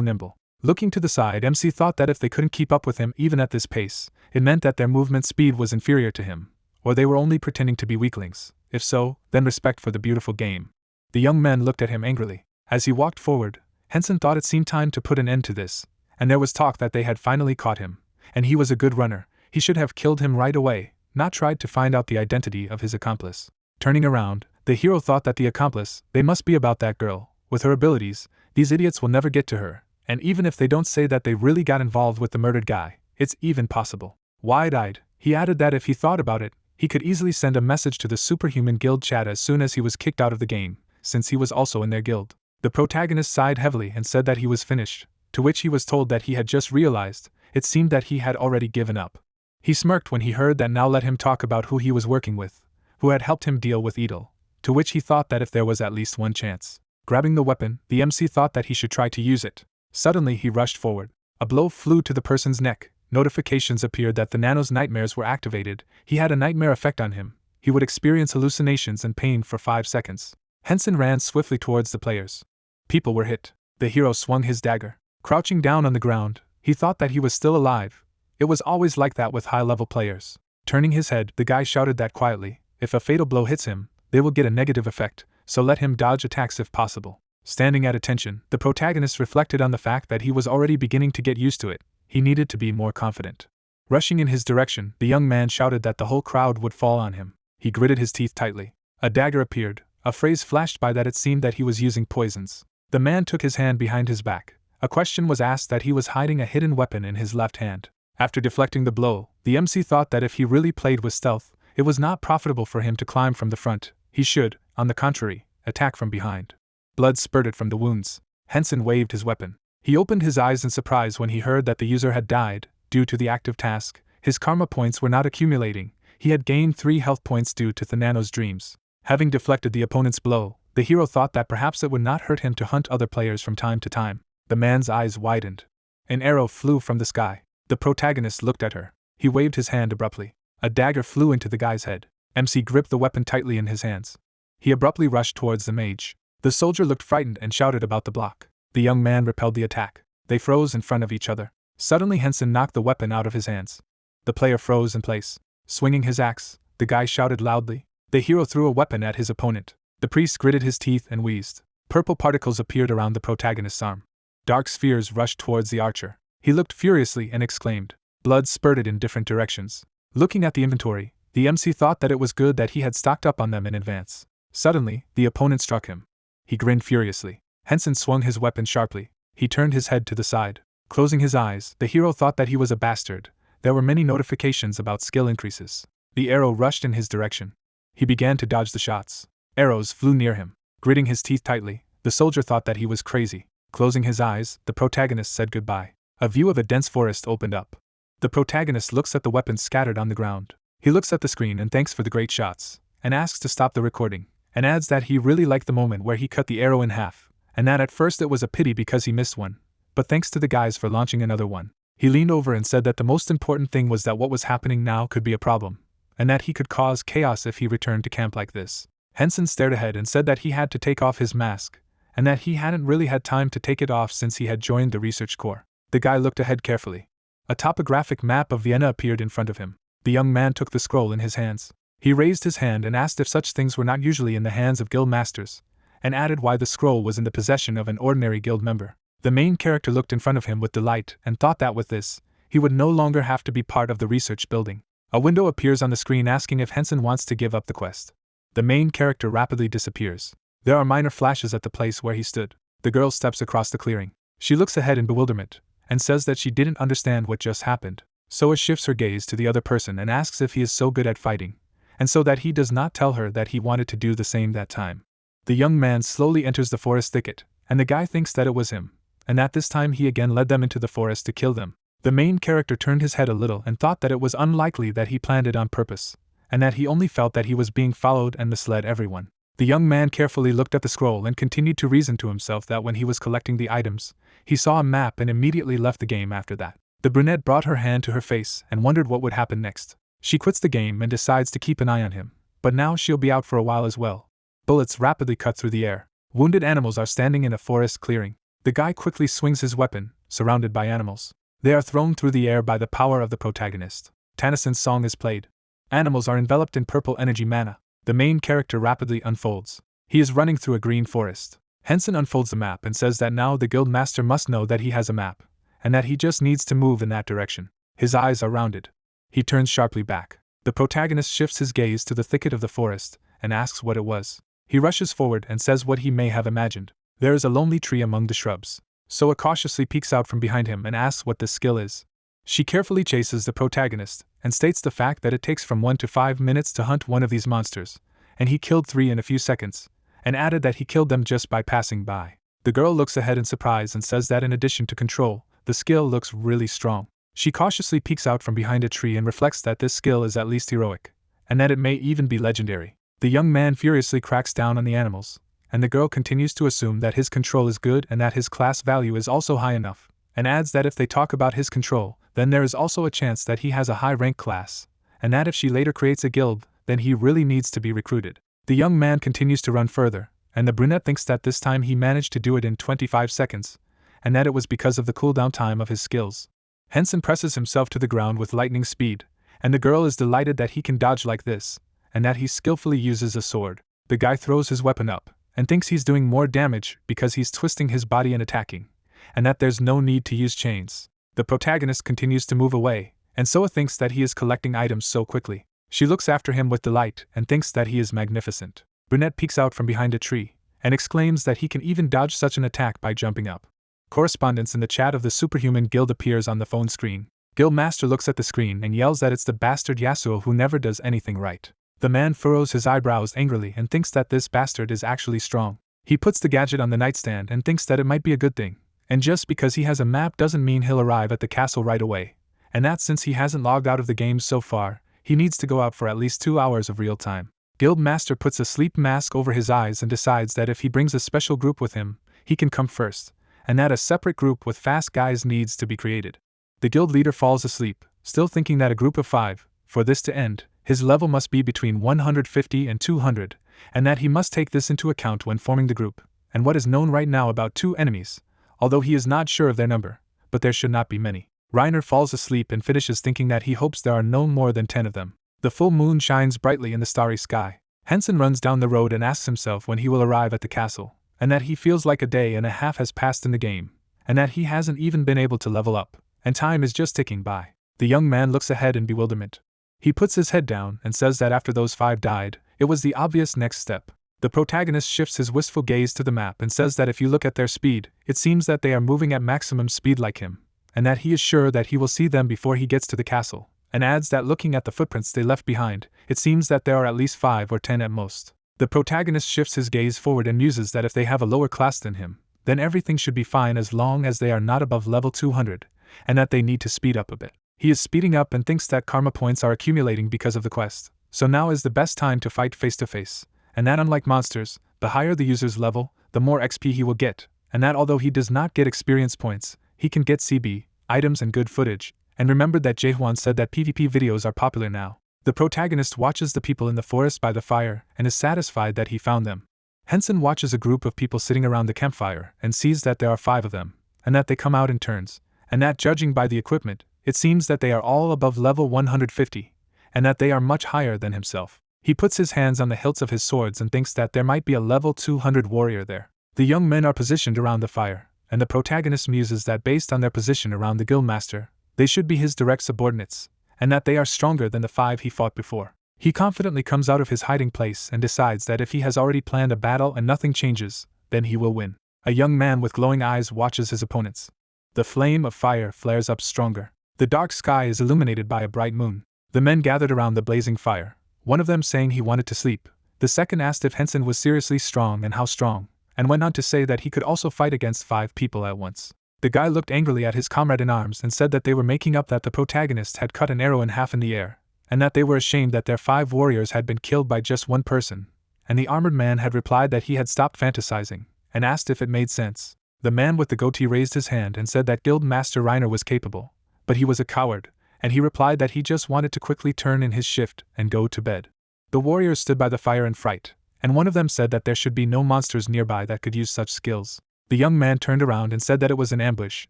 nimble. Looking to the side, MC thought that if they couldn't keep up with him even at this pace, it meant that their movement speed was inferior to him, or they were only pretending to be weaklings. If so, then respect for the beautiful game. The young men looked at him angrily. As he walked forward, Hensen thought it seemed time to put an end to this, and there was talk that they had finally caught him, and he was a good runner. He should have killed him right away, not tried to find out the identity of his accomplice. Turning around, the hero thought that the accomplice, they must be about that girl. With her abilities, these idiots will never get to her, and even if they don't say that they really got involved with the murdered guy, it's even possible. Wide-eyed, he added that if he thought about it, he could easily send a message to the Superhuman Guild chat as soon as he was kicked out of the game, since he was also in their guild. The protagonist sighed heavily and said that he was finished, to which he was told that he had just realized, it seemed that he had already given up. He smirked when he heard that. Now let him talk about who he was working with, who had helped him deal with Edel, to which he thought that if there was at least one chance. Grabbing the weapon, the MC thought that he should try to use it. Suddenly he rushed forward. A blow flew to the person's neck. Notifications appeared that the nano's nightmares were activated. He had a nightmare effect on him. He would experience hallucinations and pain for 5 seconds. Hensen ran swiftly towards the players. People were hit. The hero swung his dagger. Crouching down on the ground, he thought that he was still alive. It was always like that with high-level players. Turning his head, the guy shouted that quietly, if a fatal blow hits him, they will get a negative effect, so let him dodge attacks if possible. Standing at attention, the protagonist reflected on the fact that he was already beginning to get used to it. He needed to be more confident. Rushing in his direction, the young man shouted that the whole crowd would fall on him. He gritted his teeth tightly. A dagger appeared. A phrase flashed by that it seemed that he was using poisons. The man took his hand behind his back. A question was asked that he was hiding a hidden weapon in his left hand. After deflecting the blow, the MC thought that if he really played with stealth, it was not profitable for him to climb from the front. He should, on the contrary, attack from behind. Blood spurted from the wounds. Hensen waved his weapon. He opened his eyes in surprise when he heard that the user had died. Due to the active task, his karma points were not accumulating. He had gained 3 health points due to the nano's dreams. Having deflected the opponent's blow, the hero thought that perhaps it would not hurt him to hunt other players from time to time. The man's eyes widened. An arrow flew from the sky. The protagonist looked at her. He waved his hand abruptly. A dagger flew into the guy's head. MC gripped the weapon tightly in his hands. He abruptly rushed towards the mage. The soldier looked frightened and shouted about the block. The young man repelled the attack. They froze in front of each other. Suddenly Hensen knocked the weapon out of his hands. The player froze in place. Swinging his axe, the guy shouted loudly. The hero threw a weapon at his opponent. The priest gritted his teeth and wheezed. Purple particles appeared around the protagonist's arm. Dark spheres rushed towards the archer. He looked furiously and exclaimed. Blood spurted in different directions. Looking at the inventory, the MC thought that it was good that he had stocked up on them in advance. Suddenly, the opponent struck him. He grinned furiously. Hensen swung his weapon sharply. He turned his head to the side. Closing his eyes, the hero thought that he was a bastard. There were many notifications about skill increases. The arrow rushed in his direction. He began to dodge the shots. Arrows flew near him. Gritting his teeth tightly, the soldier thought that he was crazy. Closing his eyes, the protagonist said goodbye. A view of a dense forest opened up. The protagonist looks at the weapons scattered on the ground. He looks at the screen and thanks for the great shots, and asks to stop the recording, and adds that he really liked the moment where he cut the arrow in half, and that at first it was a pity because he missed one, but thanks to the guys for launching another one. He leaned over and said that the most important thing was that what was happening now could be a problem, and that he could cause chaos if he returned to camp like this. Hensen stared ahead and said that he had to take off his mask, and that he hadn't really had time to take it off since he had joined the research corps. The guy looked ahead carefully. A topographic map of Vienna appeared in front of him. The young man took the scroll in his hands. He raised his hand and asked if such things were not usually in the hands of guild masters, and added why the scroll was in the possession of an ordinary guild member. The main character looked in front of him with delight and thought that with this, he would no longer have to be part of the research building. A window appears on the screen asking if Hensen wants to give up the quest. The main character rapidly disappears. There are minor flashes at the place where he stood. The girl steps across the clearing. She looks ahead in bewilderment, and says that she didn't understand what just happened. Soa shifts her gaze to the other person and asks if he is so good at fighting, and so that he does not tell her that he wanted to do the same that time. The young man slowly enters the forest thicket, and the guy thinks that it was him, and that this time he again led them into the forest to kill them. The main character turned his head a little and thought that it was unlikely that he planned it on purpose, and that he only felt that he was being followed and misled everyone. The young man carefully looked at the scroll and continued to reason to himself that when he was collecting the items, he saw a map and immediately left the game after that. The brunette brought her hand to her face and wondered what would happen next. She quits the game and decides to keep an eye on him, but now she'll be out for a while as well. Bullets rapidly cut through the air. Wounded animals are standing in a forest clearing. The guy quickly swings his weapon, surrounded by animals. They are thrown through the air by the power of the protagonist. Tennyson's song is played. Animals are enveloped in purple energy mana. The main character rapidly unfolds. He is running through a green forest. Hensen unfolds the map and says that now the guild master must know that he has a map, and that he just needs to move in that direction. His eyes are rounded. He turns sharply back. The protagonist shifts his gaze to the thicket of the forest and asks what it was. He rushes forward and says what he may have imagined. There is a lonely tree among the shrubs. Soa cautiously peeks out from behind him and asks what this skill is. She carefully chases the protagonist and states the fact that it takes from 1 to 5 minutes to hunt one of these monsters, and he killed 3 in a few seconds, and added that he killed them just by passing by. The girl looks ahead in surprise and says that in addition to control, the skill looks really strong. She cautiously peeks out from behind a tree and reflects that this skill is at least heroic, and that it may even be legendary. The young man furiously cracks down on the animals, and the girl continues to assume that his control is good and that his class value is also high enough, and adds that if they talk about his control, then there is also a chance that he has a high rank class, and that if she later creates a guild, then he really needs to be recruited. The young man continues to run further, and the brunette thinks that this time he managed to do it in 25 seconds, and that it was because of the cooldown time of his skills. Hensen presses himself to the ground with lightning speed, and the girl is delighted that he can dodge like this, and that he skillfully uses a sword. The guy throws his weapon up, and thinks he's doing more damage because he's twisting his body and attacking, and that there's no need to use chains. The protagonist continues to move away, and Soa thinks that he is collecting items so quickly. She looks after him with delight and thinks that he is magnificent. Brunette peeks out from behind a tree, and exclaims that he can even dodge such an attack by jumping up. Correspondence in the chat of the Superhuman Guild appears on the phone screen. Guildmaster looks at the screen and yells that it's the bastard Yasuo who never does anything right. The man furrows his eyebrows angrily and thinks that this bastard is actually strong. He puts the gadget on the nightstand and thinks that it might be a good thing, and just because he has a map doesn't mean he'll arrive at the castle right away, and that since he hasn't logged out of the game so far, he needs to go out for at least 2 hours of real time. Guildmaster puts a sleep mask over his eyes and decides that if he brings a special group with him, he can come first, and that a separate group with fast guys needs to be created. The guild leader falls asleep, still thinking that a group of 5, for this to end, his level must be between 150 and 200, and that he must take this into account when forming the group, and what is known right now about 2 enemies, although he is not sure of their number, but there should not be many. Reiner falls asleep and finishes thinking that he hopes there are no more than 10 of them. The full moon shines brightly in the starry sky. Hensen runs down the road and asks himself when he will arrive at the castle, and that he feels like a day and a half has passed in the game, and that he hasn't even been able to level up, and time is just ticking by. The young man looks ahead in bewilderment. He puts his head down and says that after those 5 died, it was the obvious next step. The protagonist shifts his wistful gaze to the map and says that if you look at their speed, it seems that they are moving at maximum speed like him, and that he is sure that he will see them before he gets to the castle, and adds that looking at the footprints they left behind, it seems that there are at least 5 or 10 at most. The protagonist shifts his gaze forward and muses that if they have a lower class than him, then everything should be fine as long as they are not above level 200, and that they need to speed up a bit. He is speeding up and thinks that karma points are accumulating because of the quest, so now is the best time to fight face to face, and that unlike monsters, the higher the user's level, the more XP he will get, and that although he does not get experience points, he can get CB, items and good footage, and remembered that Jaehwan said that PvP videos are popular now. The protagonist watches the people in the forest by the fire and is satisfied that he found them. Hensen watches a group of people sitting around the campfire and sees that there are 5 of them, and that they come out in turns, and that judging by the equipment, it seems that they are all above level 150, and that they are much higher than himself. He puts his hands on the hilts of his swords and thinks that there might be a level 200 warrior there. The young men are positioned around the fire, and the protagonist muses that based on their position around the guildmaster, they should be his direct subordinates, and that they are stronger than the 5 he fought before. He confidently comes out of his hiding place and decides that if he has already planned a battle and nothing changes, then he will win. A young man with glowing eyes watches his opponents. The flame of fire flares up stronger. The dark sky is illuminated by a bright moon. The men gathered around the blazing fire, one of them saying he wanted to sleep. The second asked if Hensen was seriously strong and how strong, and went on to say that he could also fight against 5 people at once. The guy looked angrily at his comrade in arms and said that they were making up that the protagonist had cut an arrow in half in the air, and that they were ashamed that their 5 warriors had been killed by just one person, and the armored man had replied that he had stopped fantasizing, and asked if it made sense. The man with the goatee raised his hand and said that Guildmaster Reiner was capable, but he was a coward, and he replied that he just wanted to quickly turn in his shift and go to bed. The warriors stood by the fire in fright, and one of them said that there should be no monsters nearby that could use such skills. The young man turned around and said that it was an ambush.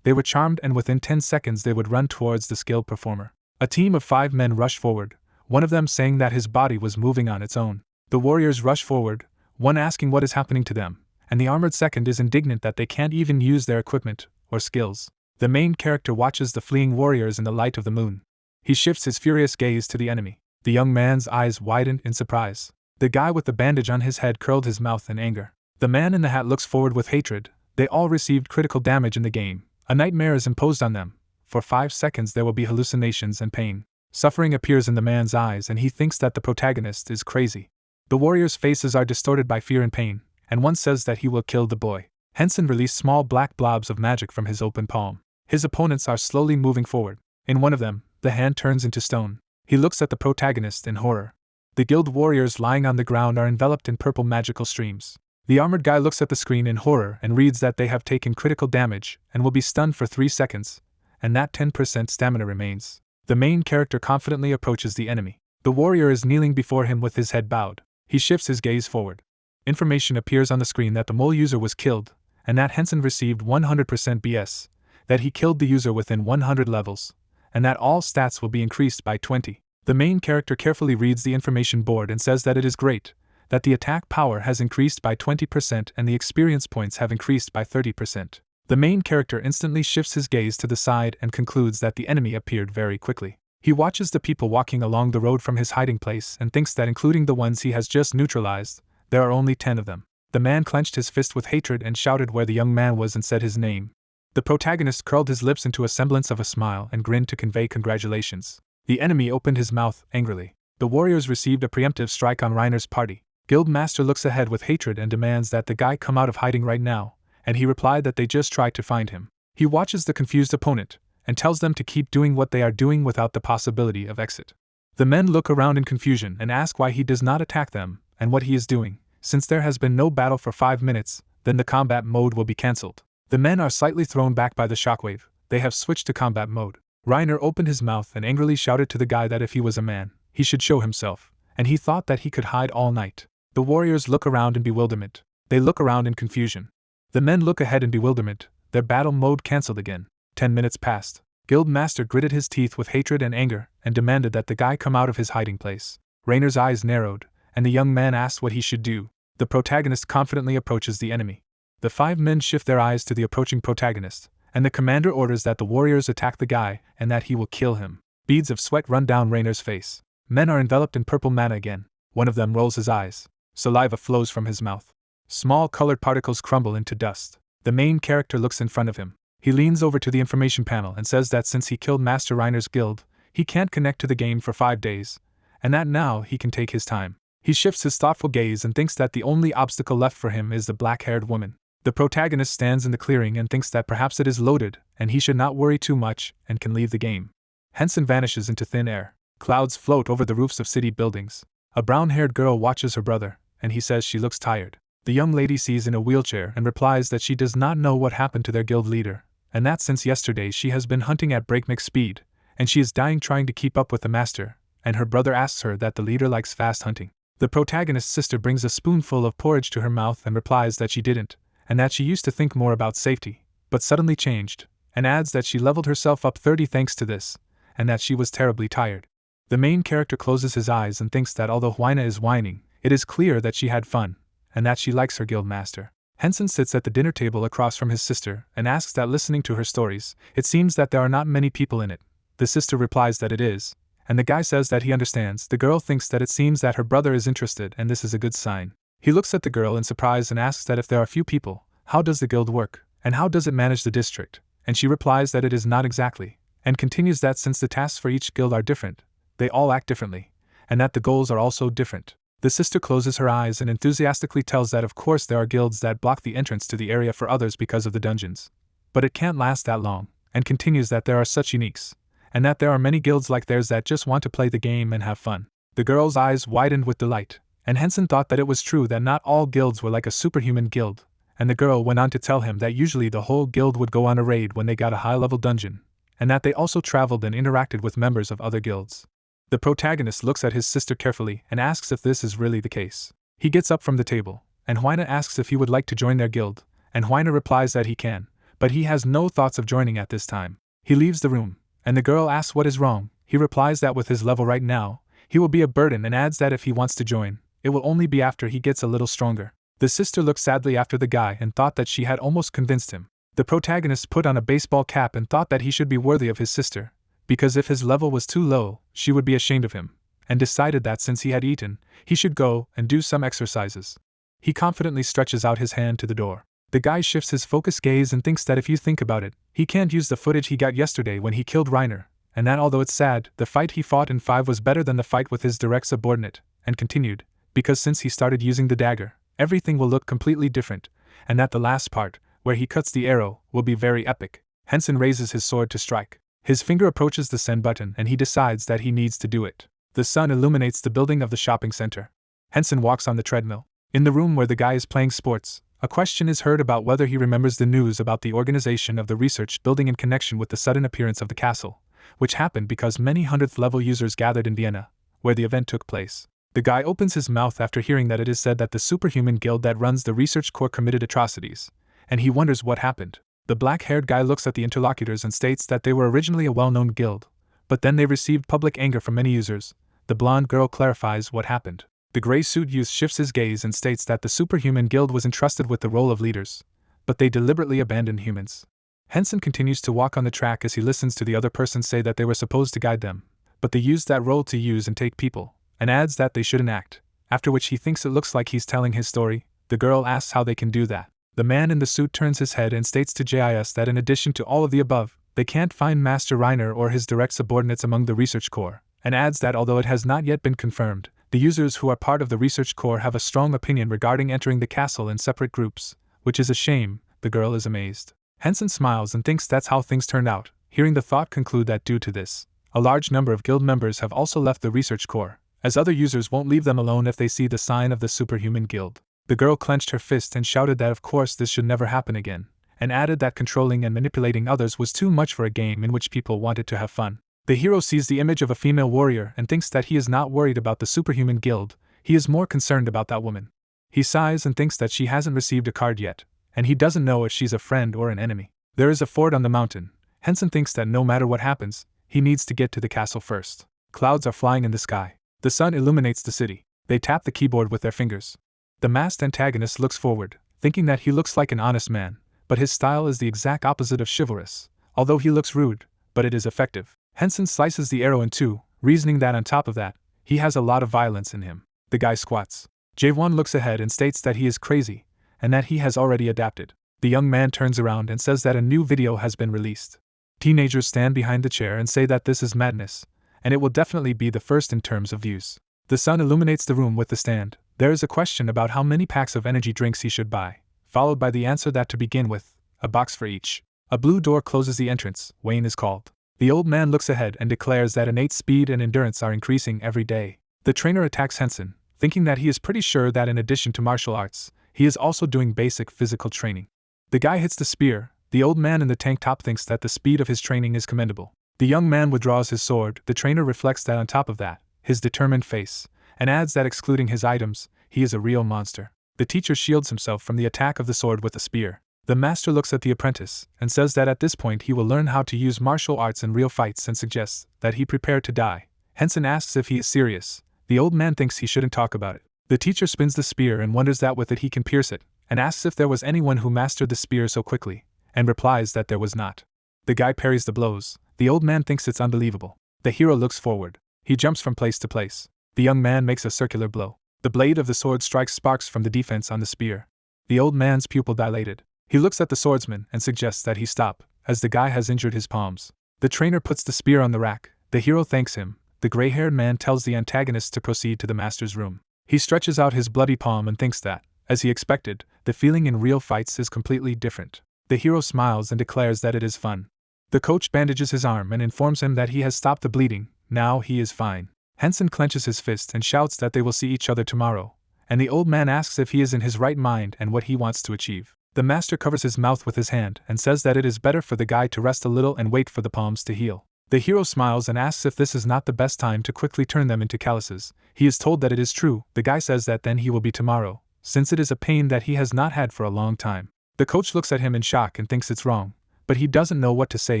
They were charmed, and within 10 seconds they would run towards the skilled performer. A team of 5 men rushed forward, one of them saying that his body was moving on its own. The warriors rush forward, one asking what is happening to them, and the armored second is indignant that they can't even use their equipment or skills. The main character watches the fleeing warriors in the light of the moon. He shifts his furious gaze to the enemy. The young man's eyes widened in surprise. The guy with the bandage on his head curled his mouth in anger. The man in the hat looks forward with hatred. They all received critical damage in the game. A nightmare is imposed on them. For 5 seconds there will be hallucinations and pain. Suffering appears in the man's eyes and he thinks that the protagonist is crazy. The warriors' faces are distorted by fear and pain, and one says that he will kill the boy. Hensen released small black blobs of magic from his open palm. His opponents are slowly moving forward. In one of them, the hand turns into stone. He looks at the protagonist in horror. The guild warriors lying on the ground are enveloped in purple magical streams. The armored guy looks at the screen in horror and reads that they have taken critical damage and will be stunned for 3 seconds, and that 10% stamina remains. The main character confidently approaches the enemy. The warrior is kneeling before him with his head bowed. He shifts his gaze forward. Information appears on the screen that the mole user was killed, and that Hensen received 100% BS, that he killed the user within 100 levels, and that all stats will be increased by 20. The main character carefully reads the information board and says that it is great, that the attack power has increased by 20% and the experience points have increased by 30%. The main character instantly shifts his gaze to the side and concludes that the enemy appeared very quickly. He watches the people walking along the road from his hiding place and thinks that including the ones he has just neutralized, there are only 10 of them. The man clenched his fist with hatred and shouted where the young man was and said his name. The protagonist curled his lips into a semblance of a smile and grinned to convey congratulations. The enemy opened his mouth angrily. The warriors received a preemptive strike on Reiner's party. Guildmaster looks ahead with hatred and demands that the guy come out of hiding right now, and he replied that they just tried to find him. He watches the confused opponent and tells them to keep doing what they are doing without the possibility of exit. The men look around in confusion and ask why he does not attack them and what he is doing. Since there has been no battle for 5 minutes, then the combat mode will be cancelled. The men are slightly thrown back by the shockwave. They have switched to combat mode. Reiner opened his mouth and angrily shouted to the guy that if he was a man, he should show himself, and he thought that he could hide all night. The warriors look around in bewilderment. They look around in confusion. The men look ahead in bewilderment. Their battle mode cancelled again. 10 minutes passed. Guildmaster gritted his teeth with hatred and anger and demanded that the guy come out of his hiding place. Reiner's eyes narrowed, and the young man asked what he should do. The protagonist confidently approaches the enemy. The 5 men shift their eyes to the approaching protagonist, and the commander orders that the warriors attack the guy and that he will kill him. Beads of sweat run down Reiner's face. Men are enveloped in purple mana again. One of them rolls his eyes. Saliva flows from his mouth. Small colored particles crumble into dust. The main character looks in front of him. He leans over to the information panel and says that since he killed Master Reiner's guild, he can't connect to the game for 5 days, and that now he can take his time. He shifts his thoughtful gaze and thinks that the only obstacle left for him is the black-haired woman. The protagonist stands in the clearing and thinks that perhaps it is loaded, and he should not worry too much, and can leave the game. Hensen vanishes into thin air. Clouds float over the roofs of city buildings. A brown-haired girl watches her brother, and he says she looks tired. The young lady sees in a wheelchair and replies that she does not know what happened to their guild leader, and that since yesterday she has been hunting at breakneck speed, and she is dying trying to keep up with the master, and her brother asks her that the leader likes fast hunting. The protagonist's sister brings a spoonful of porridge to her mouth and replies that she didn't, and that she used to think more about safety, but suddenly changed, and adds that she leveled herself up 30 thanks to this, and that she was terribly tired. The main character closes his eyes and thinks that although Hina is whining, it is clear that she had fun, and that she likes her guild master. Hensen sits at the dinner table across from his sister and asks that listening to her stories, it seems that there are not many people in it. The sister replies that it is, and the guy says that he understands. The girl thinks that it seems that her brother is interested and this is a good sign. He looks at the girl in surprise and asks that if there are few people, how does the guild work, and how does it manage the district, and she replies that it is not exactly, and continues that since the tasks for each guild are different, they all act differently, and that the goals are also different. The sister closes her eyes and enthusiastically tells that of course there are guilds that block the entrance to the area for others because of the dungeons. But it can't last that long, and continues that there are such uniques, and that there are many guilds like theirs that just want to play the game and have fun. The girl's eyes widened with delight, and Hensen thought that it was true that not all guilds were like a superhuman guild, and the girl went on to tell him that usually the whole guild would go on a raid when they got a high-level dungeon, and that they also traveled and interacted with members of other guilds. The protagonist looks at his sister carefully and asks if this is really the case. He gets up from the table, and Hina asks if he would like to join their guild, and Hina replies that he can, but he has no thoughts of joining at this time. He leaves the room, and the girl asks what is wrong. He replies that with his level right now, he will be a burden and adds that if he wants to join, it will only be after he gets a little stronger. The sister looked sadly after the guy and thought that she had almost convinced him. The protagonist put on a baseball cap and thought that he should be worthy of his sister, because if his level was too low, she would be ashamed of him, and decided that since he had eaten, he should go and do some exercises. He confidently stretches out his hand to the door. The guy shifts his focused gaze and thinks that if you think about it, he can't use the footage he got yesterday when he killed Reiner, and that although it's sad, the fight he fought in 5 was better than the fight with his direct subordinate, and continued, because since he started using the dagger, everything will look completely different, and that the last part, where he cuts the arrow, will be very epic. Hensen raises his sword to strike. His finger approaches the send button and he decides that he needs to do it. The sun illuminates the building of the shopping center. Hensen walks on the treadmill. In the room where the guy is playing sports, a question is heard about whether he remembers the news about the organization of the research building in connection with the sudden appearance of the castle, which happened because many 100th level users gathered in Vienna, where the event took place. The guy opens his mouth after hearing that it is said that the superhuman guild that runs the research core committed atrocities, and he wonders what happened. The black-haired guy looks at the interlocutors and states that they were originally a well-known guild, but then they received public anger from many users. The blonde girl clarifies what happened. The gray-suit youth shifts his gaze and states that the superhuman guild was entrusted with the role of leaders, but they deliberately abandoned humans. Hensen continues to walk on the track as he listens to the other person say that they were supposed to guide them, but they used that role to use and take people, and adds that they shouldn't act, after which he thinks it looks like he's telling his story. The girl asks how they can do that. The man in the suit turns his head and states to JIS that in addition to all of the above, they can't find Master Reiner or his direct subordinates among the research core, and adds that although it has not yet been confirmed, the users who are part of the research core have a strong opinion regarding entering the castle in separate groups, which is a shame. The girl is amazed. Hensen smiles and thinks that's how things turned out, hearing the thought conclude that due to this, a large number of guild members have also left the research core, as other users won't leave them alone if they see the sign of the superhuman guild. The girl clenched her fist and shouted that of course this should never happen again, and added that controlling and manipulating others was too much for a game in which people wanted to have fun. The hero sees the image of a female warrior and thinks that he is not worried about the superhuman guild, he is more concerned about that woman. He sighs and thinks that she hasn't received a card yet, and he doesn't know if she's a friend or an enemy. There is a fort on the mountain. Hensen thinks that no matter what happens, he needs to get to the castle first. Clouds are flying in the sky. The sun illuminates the city. They tap the keyboard with their fingers. The masked antagonist looks forward, thinking that he looks like an honest man, but his style is the exact opposite of chivalrous, although he looks rude, but it is effective. Hensen slices the arrow in two, reasoning that on top of that, he has a lot of violence in him. The guy squats. Jaewon looks ahead and states that he is crazy, and that he has already adapted. The young man turns around and says that a new video has been released. Teenagers stand behind the chair and say that this is madness, and it will definitely be the first in terms of views. The sun illuminates the room with the stand. There is a question about how many packs of energy drinks he should buy, followed by the answer that to begin with, a box for each. A blue door closes the entrance. Wayne is called. The old man looks ahead and declares that innate speed and endurance are increasing every day. The trainer attacks Hensen, thinking that he is pretty sure that in addition to martial arts, he is also doing basic physical training. The guy hits the spear. The old man in the tank top thinks that the speed of his training is commendable. The young man withdraws his sword. The trainer reflects that on top of that, his determined face, and adds that excluding his items, he is a real monster. The teacher shields himself from the attack of the sword with a spear. The master looks at the apprentice and says that at this point he will learn how to use martial arts in real fights and suggests that he prepare to die. Hensen asks if he is serious. The old man thinks he shouldn't talk about it. The teacher spins the spear and wonders that with it he can pierce it, and asks if there was anyone who mastered the spear so quickly, and replies that there was not. The guy parries the blows. The old man thinks it's unbelievable. The hero looks forward. He jumps from place to place. The young man makes a circular blow. The blade of the sword strikes sparks from the defense on the spear. The old man's pupil dilated. He looks at the swordsman and suggests that he stop, as the guy has injured his palms. The trainer puts the spear on the rack. The hero thanks him. The gray-haired man tells the antagonist to proceed to the master's room. He stretches out his bloody palm and thinks that, as he expected, the feeling in real fights is completely different. The hero smiles and declares that it is fun. The coach bandages his arm and informs him that he has stopped the bleeding. Now he is fine. Hensen clenches his fist and shouts that they will see each other tomorrow, and the old man asks if he is in his right mind and what he wants to achieve. The master covers his mouth with his hand and says that it is better for the guy to rest a little and wait for the palms to heal. The hero smiles and asks if this is not the best time to quickly turn them into calluses. He is told that it is true. The guy says that then he will be tomorrow, since it is a pain that he has not had for a long time. The coach looks at him in shock and thinks it's wrong, but he doesn't know what to say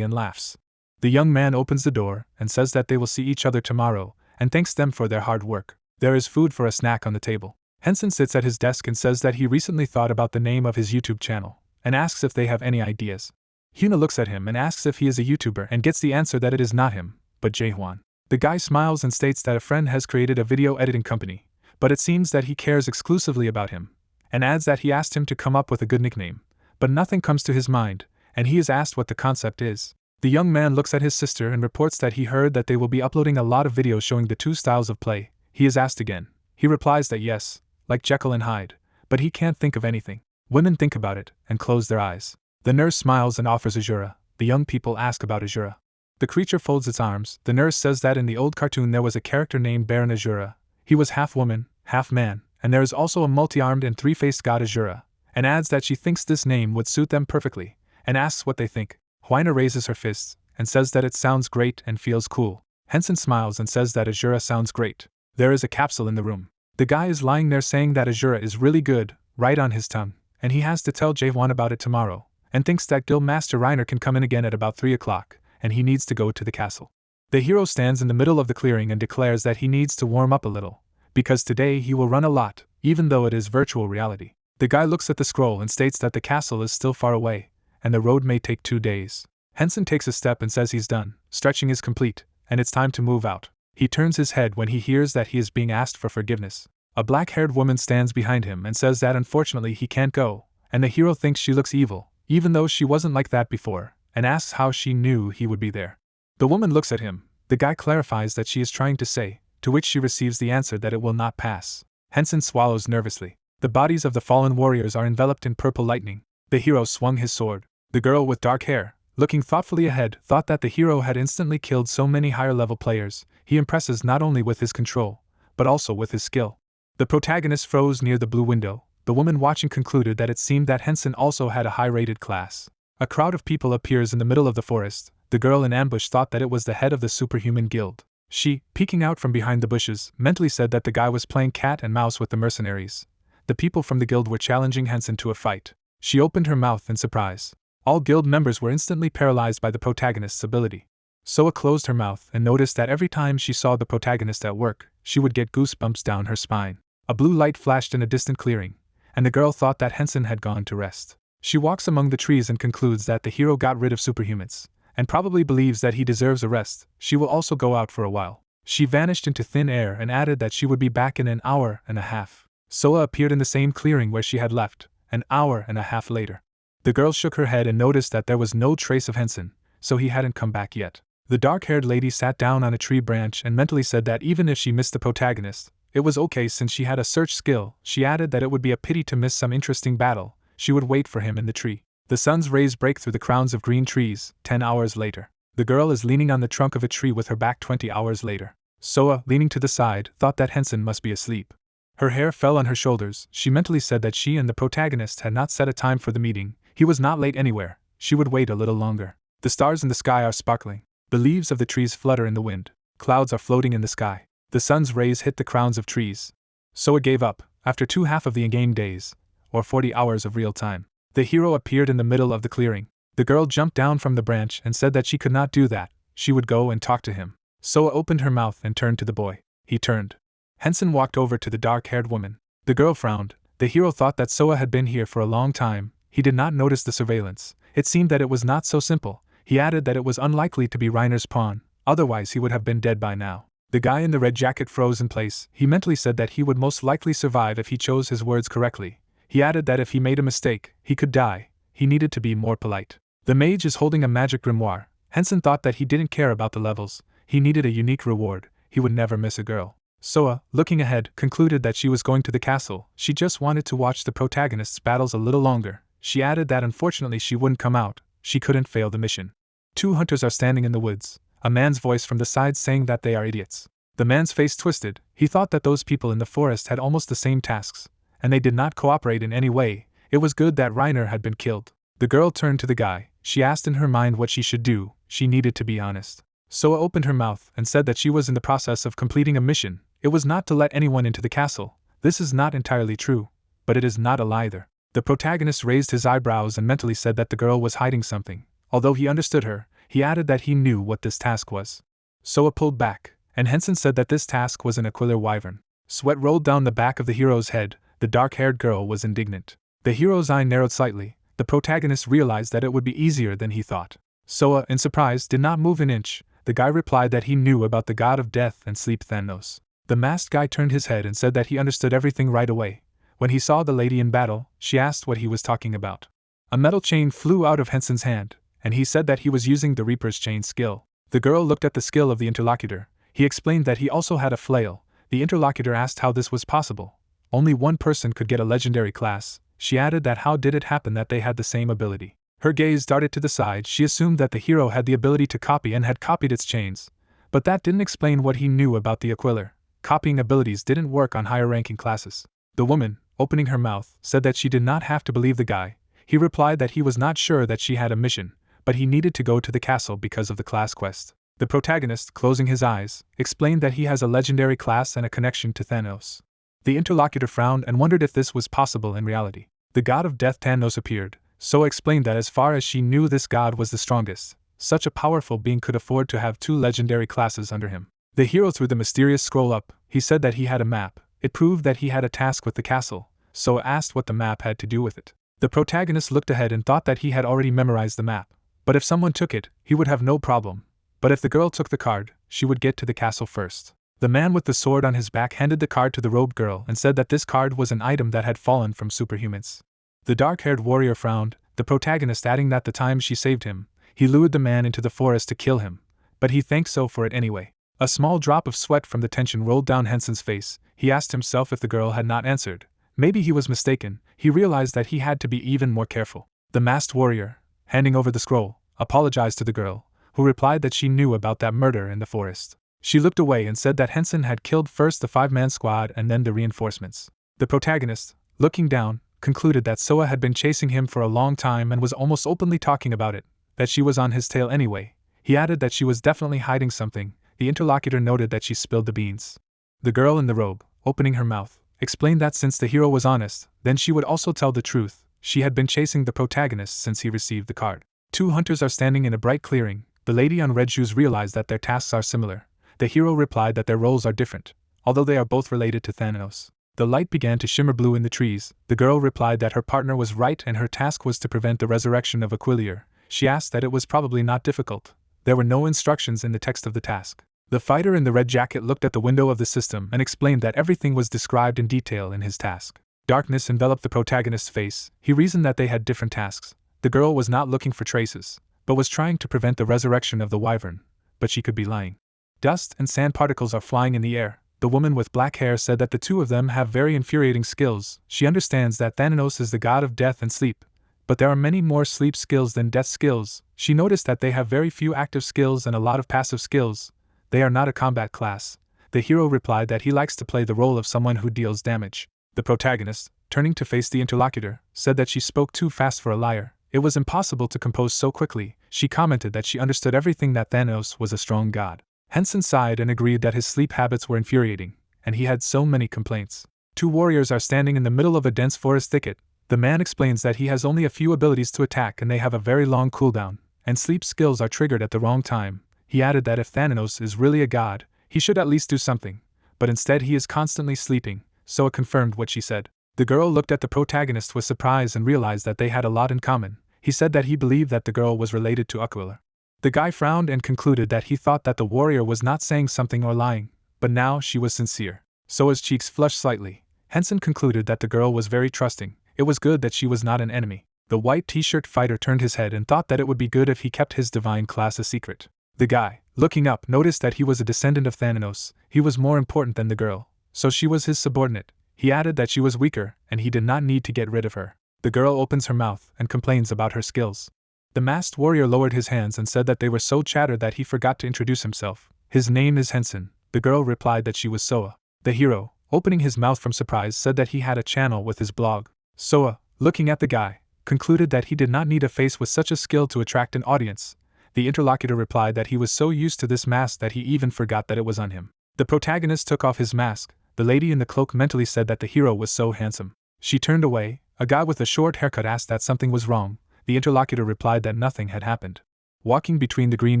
and laughs. The young man opens the door and says that they will see each other tomorrow, and thanks them for their hard work. There is food for a snack on the table. Hensen sits at his desk and says that he recently thought about the name of his YouTube channel, and asks if they have any ideas. Hina looks at him and asks if he is a YouTuber and gets the answer that it is not him, but Jaehwan. The guy smiles and states that a friend has created a video editing company, but it seems that he cares exclusively about him, and adds that he asked him to come up with a good nickname, but nothing comes to his mind, and he is asked what the concept is. The young man looks at his sister and reports that he heard that they will be uploading a lot of videos showing the two styles of play. He is asked again. He replies that yes, like Jekyll and Hyde, but he can't think of anything. Women think about it and close their eyes. The nurse smiles and offers Azura. The young people ask about Azura. The creature folds its arms. The nurse says that in the old cartoon there was a character named Baron Azura. He was half woman, half man, and there is also a multi-armed and three-faced god Azura, and adds that she thinks this name would suit them perfectly, and asks what they think. Hina raises her fists and says that it sounds great and feels cool. Hensen smiles and says that Azura sounds great. There is a capsule in the room. The guy is lying there saying that Azura is really good, right on his tongue, and he has to tell Jaehwan about it tomorrow, and thinks that Guild Master Reiner can come in again at about 3 o'clock, and he needs to go to the castle. The hero stands in the middle of the clearing and declares that he needs to warm up a little, because today he will run a lot, even though it is virtual reality. The guy looks at the scroll and states that the castle is still far away, and the road may take 2 days. Hensen takes a step and says he's done, stretching is complete, and it's time to move out. He turns his head when he hears that he is being asked for forgiveness. A black-haired woman stands behind him and says that unfortunately he can't go, and the hero thinks she looks evil, even though she wasn't like that before, and asks how she knew he would be there. The woman looks at him. The guy clarifies that she is trying to say, to which she receives the answer that it will not pass. Hensen swallows nervously. The bodies of the fallen warriors are enveloped in purple lightning. The hero swung his sword. The girl with dark hair, looking thoughtfully ahead, thought that the hero had instantly killed so many higher-level players. He impresses not only with his control, but also with his skill. The protagonist froze near the blue window. The woman watching concluded that it seemed that Hensen also had a high-rated class. A crowd of people appears in the middle of the forest. The girl in ambush thought that it was the head of the superhuman guild. She, peeking out from behind the bushes, mentally said that the guy was playing cat and mouse with the mercenaries. The people from the guild were challenging Hensen to a fight. She opened her mouth in surprise. All guild members were instantly paralyzed by the protagonist's ability. Soa closed her mouth and noticed that every time she saw the protagonist at work, she would get goosebumps down her spine. A blue light flashed in a distant clearing, and the girl thought that Hensen had gone to rest. She walks among the trees and concludes that the hero got rid of superhumans, and probably believes that he deserves a rest. She will also go out for a while. She vanished into thin air and added that she would be back in an hour and a half. Soa appeared in the same clearing where she had left, an hour and a half later. The girl shook her head and noticed that there was no trace of Hensen, so he hadn't come back yet. The dark-haired lady sat down on a tree branch and mentally said that even if she missed the protagonist, it was okay since she had a search skill. She added that it would be a pity to miss some interesting battle. She would wait for him in the tree. The sun's rays break through the crowns of green trees. 10 hours later. The girl is leaning on the trunk of a tree with her back. 20 hours later. Soa, leaning to the side, thought that Hensen must be asleep. Her hair fell on her shoulders. She mentally said that she and the protagonist had not set a time for the meeting. He was not late anywhere. She would wait a little longer. The stars in the sky are sparkling. The leaves of the trees flutter in the wind. Clouds are floating in the sky. The sun's rays hit the crowns of trees. Soa gave up, after 2/2 of the in-game days, or 40 hours of real time. The hero appeared in the middle of the clearing. The girl jumped down from the branch and said that she could not do that. She would go and talk to him. Soa opened her mouth and turned to the boy. He turned. Hensen walked over to the dark-haired woman. The girl frowned. The hero thought that Soa had been here for a long time. He did not notice the surveillance. It seemed that it was not so simple. He added that it was unlikely to be Reiner's pawn, otherwise he would have been dead by now. The guy in the red jacket froze in place. He mentally said that he would most likely survive if he chose his words correctly. He added that if he made a mistake, he could die. He needed to be more polite. The mage is holding a magic grimoire. Hensen thought that he didn't care about the levels. He needed a unique reward. He would never miss a girl. Soa, looking ahead, concluded that she was going to the castle. She just wanted to watch the protagonists' battles a little longer. She added that unfortunately she wouldn't come out. She couldn't fail the mission. 2 hunters are standing in the woods. A man's voice from the side saying that they are idiots. The man's face twisted. He thought that those people in the forest had almost the same tasks, and they did not cooperate in any way. It was good that Reiner had been killed. The girl turned to the guy. She asked in her mind what she should do. She needed to be honest. Soa opened her mouth and said that she was in the process of completing a mission. It was not to let anyone into the castle. This is not entirely true, but it is not a lie either. The protagonist raised his eyebrows and mentally said that the girl was hiding something. Although he understood her, he added that he knew what this task was. Soa pulled back, and Hensen said that this task was an aquila wyvern. Sweat rolled down the back of the hero's head. The dark-haired girl was indignant. The hero's eye narrowed slightly. The protagonist realized that it would be easier than he thought. Soa, in surprise, did not move an inch. The guy replied that he knew about the god of death and sleep Thanos. The masked guy turned his head and said that he understood everything right away. When he saw the lady in battle, she asked what he was talking about. A metal chain flew out of Hensen's hand, and he said that he was using the Reaper's chain skill. The girl looked at the skill of the interlocutor. He explained that he also had a flail. The interlocutor asked how this was possible. Only one person could get a legendary class. She added that how did it happen that they had the same ability. Her gaze darted to the side. She assumed that the hero had the ability to copy and had copied its chains. But that didn't explain what he knew about the Aquiller. Copying abilities didn't work on higher-ranking classes. The woman, opening her mouth, said that she did not have to believe the guy. He replied that he was not sure that she had a mission, but he needed to go to the castle because of the class quest. The protagonist, closing his eyes, explained that he has a legendary class and a connection to Thanos. The interlocutor frowned and wondered if this was possible in reality. The god of death Thanos appeared. Soa explained that as far as she knew, this god was the strongest. Such a powerful being could afford to have 2 legendary classes under him. The hero threw the mysterious scroll up. He said that he had a map. It proved that he had a task with the castle. Soa asked what the map had to do with it. The protagonist looked ahead and thought that he had already memorized the map. But if someone took it, he would have no problem. But if the girl took the card, she would get to the castle first. The man with the sword on his back handed the card to the robed girl and said that this card was an item that had fallen from superhumans. The dark-haired warrior frowned, the protagonist adding that the time she saved him, he lured the man into the forest to kill him, but he thanked so for it anyway. A small drop of sweat from the tension rolled down Hensen's face. He asked himself if the girl had not answered. Maybe he was mistaken. He realized that he had to be even more careful. The masked warrior, handing over the scroll, apologized to the girl, who replied that she knew about that murder in the forest. She looked away and said that Hensen had killed first the 5-man squad and then the reinforcements. The protagonist, looking down, concluded that Soa had been chasing him for a long time and was almost openly talking about it, that she was on his tail anyway. He added that she was definitely hiding something. The interlocutor noted that she spilled the beans. The girl in the robe, opening her mouth, explained that since the hero was honest, then she would also tell the truth. She had been chasing the protagonist since he received the card. 2 hunters are standing in a bright clearing. The lady on red shoes realized that their tasks are similar. The hero replied that their roles are different, although they are both related to Thanos. The light began to shimmer blue in the trees. The girl replied that her partner was right and her task was to prevent the resurrection of Aquilier. She asked that it was probably not difficult. There were no instructions in the text of the task. The fighter in the red jacket looked at the window of the system and explained that everything was described in detail in his task. Darkness enveloped the protagonist's face. He reasoned that they had different tasks. The girl was not looking for traces, but was trying to prevent the resurrection of the wyvern, but she could be lying. Dust and sand particles are flying in the air. The woman with black hair said that the 2 of them have very infuriating skills. She understands that Thanos is the god of death and sleep, but there are many more sleep skills than death skills. She noticed that they have very few active skills and a lot of passive skills. They are not a combat class. The hero replied that he likes to play the role of someone who deals damage. The protagonist, turning to face the interlocutor, said that she spoke too fast for a liar. It was impossible to compose so quickly. She commented that she understood everything, that Thanos was a strong god. Hensen sighed and agreed that his sleep habits were infuriating, and he had so many complaints. 2 warriors are standing in the middle of a dense forest thicket. The man explains that he has only a few abilities to attack and they have a very long cooldown, and sleep skills are triggered at the wrong time. He added that if Thanatos is really a god, he should at least do something, but instead he is constantly sleeping, so it confirmed what she said. The girl looked at the protagonist with surprise and realized that they had a lot in common. He said that he believed that the girl was related to Aquila. The guy frowned and concluded that he thought that the warrior was not saying something or lying, but now she was sincere. So his cheeks flushed slightly. Hensen concluded that the girl was very trusting. It was good that she was not an enemy. The white t-shirt fighter turned his head and thought that it would be good if he kept his divine class a secret. The guy, looking up, noticed that he was a descendant of Thanatos. He was more important than the girl, so she was his subordinate. He added that she was weaker, and he did not need to get rid of her. The girl opens her mouth and complains about her skills. The masked warrior lowered his hands and said that they were so chattered that he forgot to introduce himself. His name is Hensen. The girl replied that she was Soa. The hero, opening his mouth from surprise, said that he had a channel with his blog. Soa, looking at the guy, concluded that he did not need a face with such a skill to attract an audience. The interlocutor replied that he was so used to this mask that he even forgot that it was on him. The protagonist took off his mask. The lady in the cloak mentally said that the hero was so handsome. She turned away. A guy with a short haircut asked that something was wrong. The interlocutor replied that nothing had happened. Walking between the green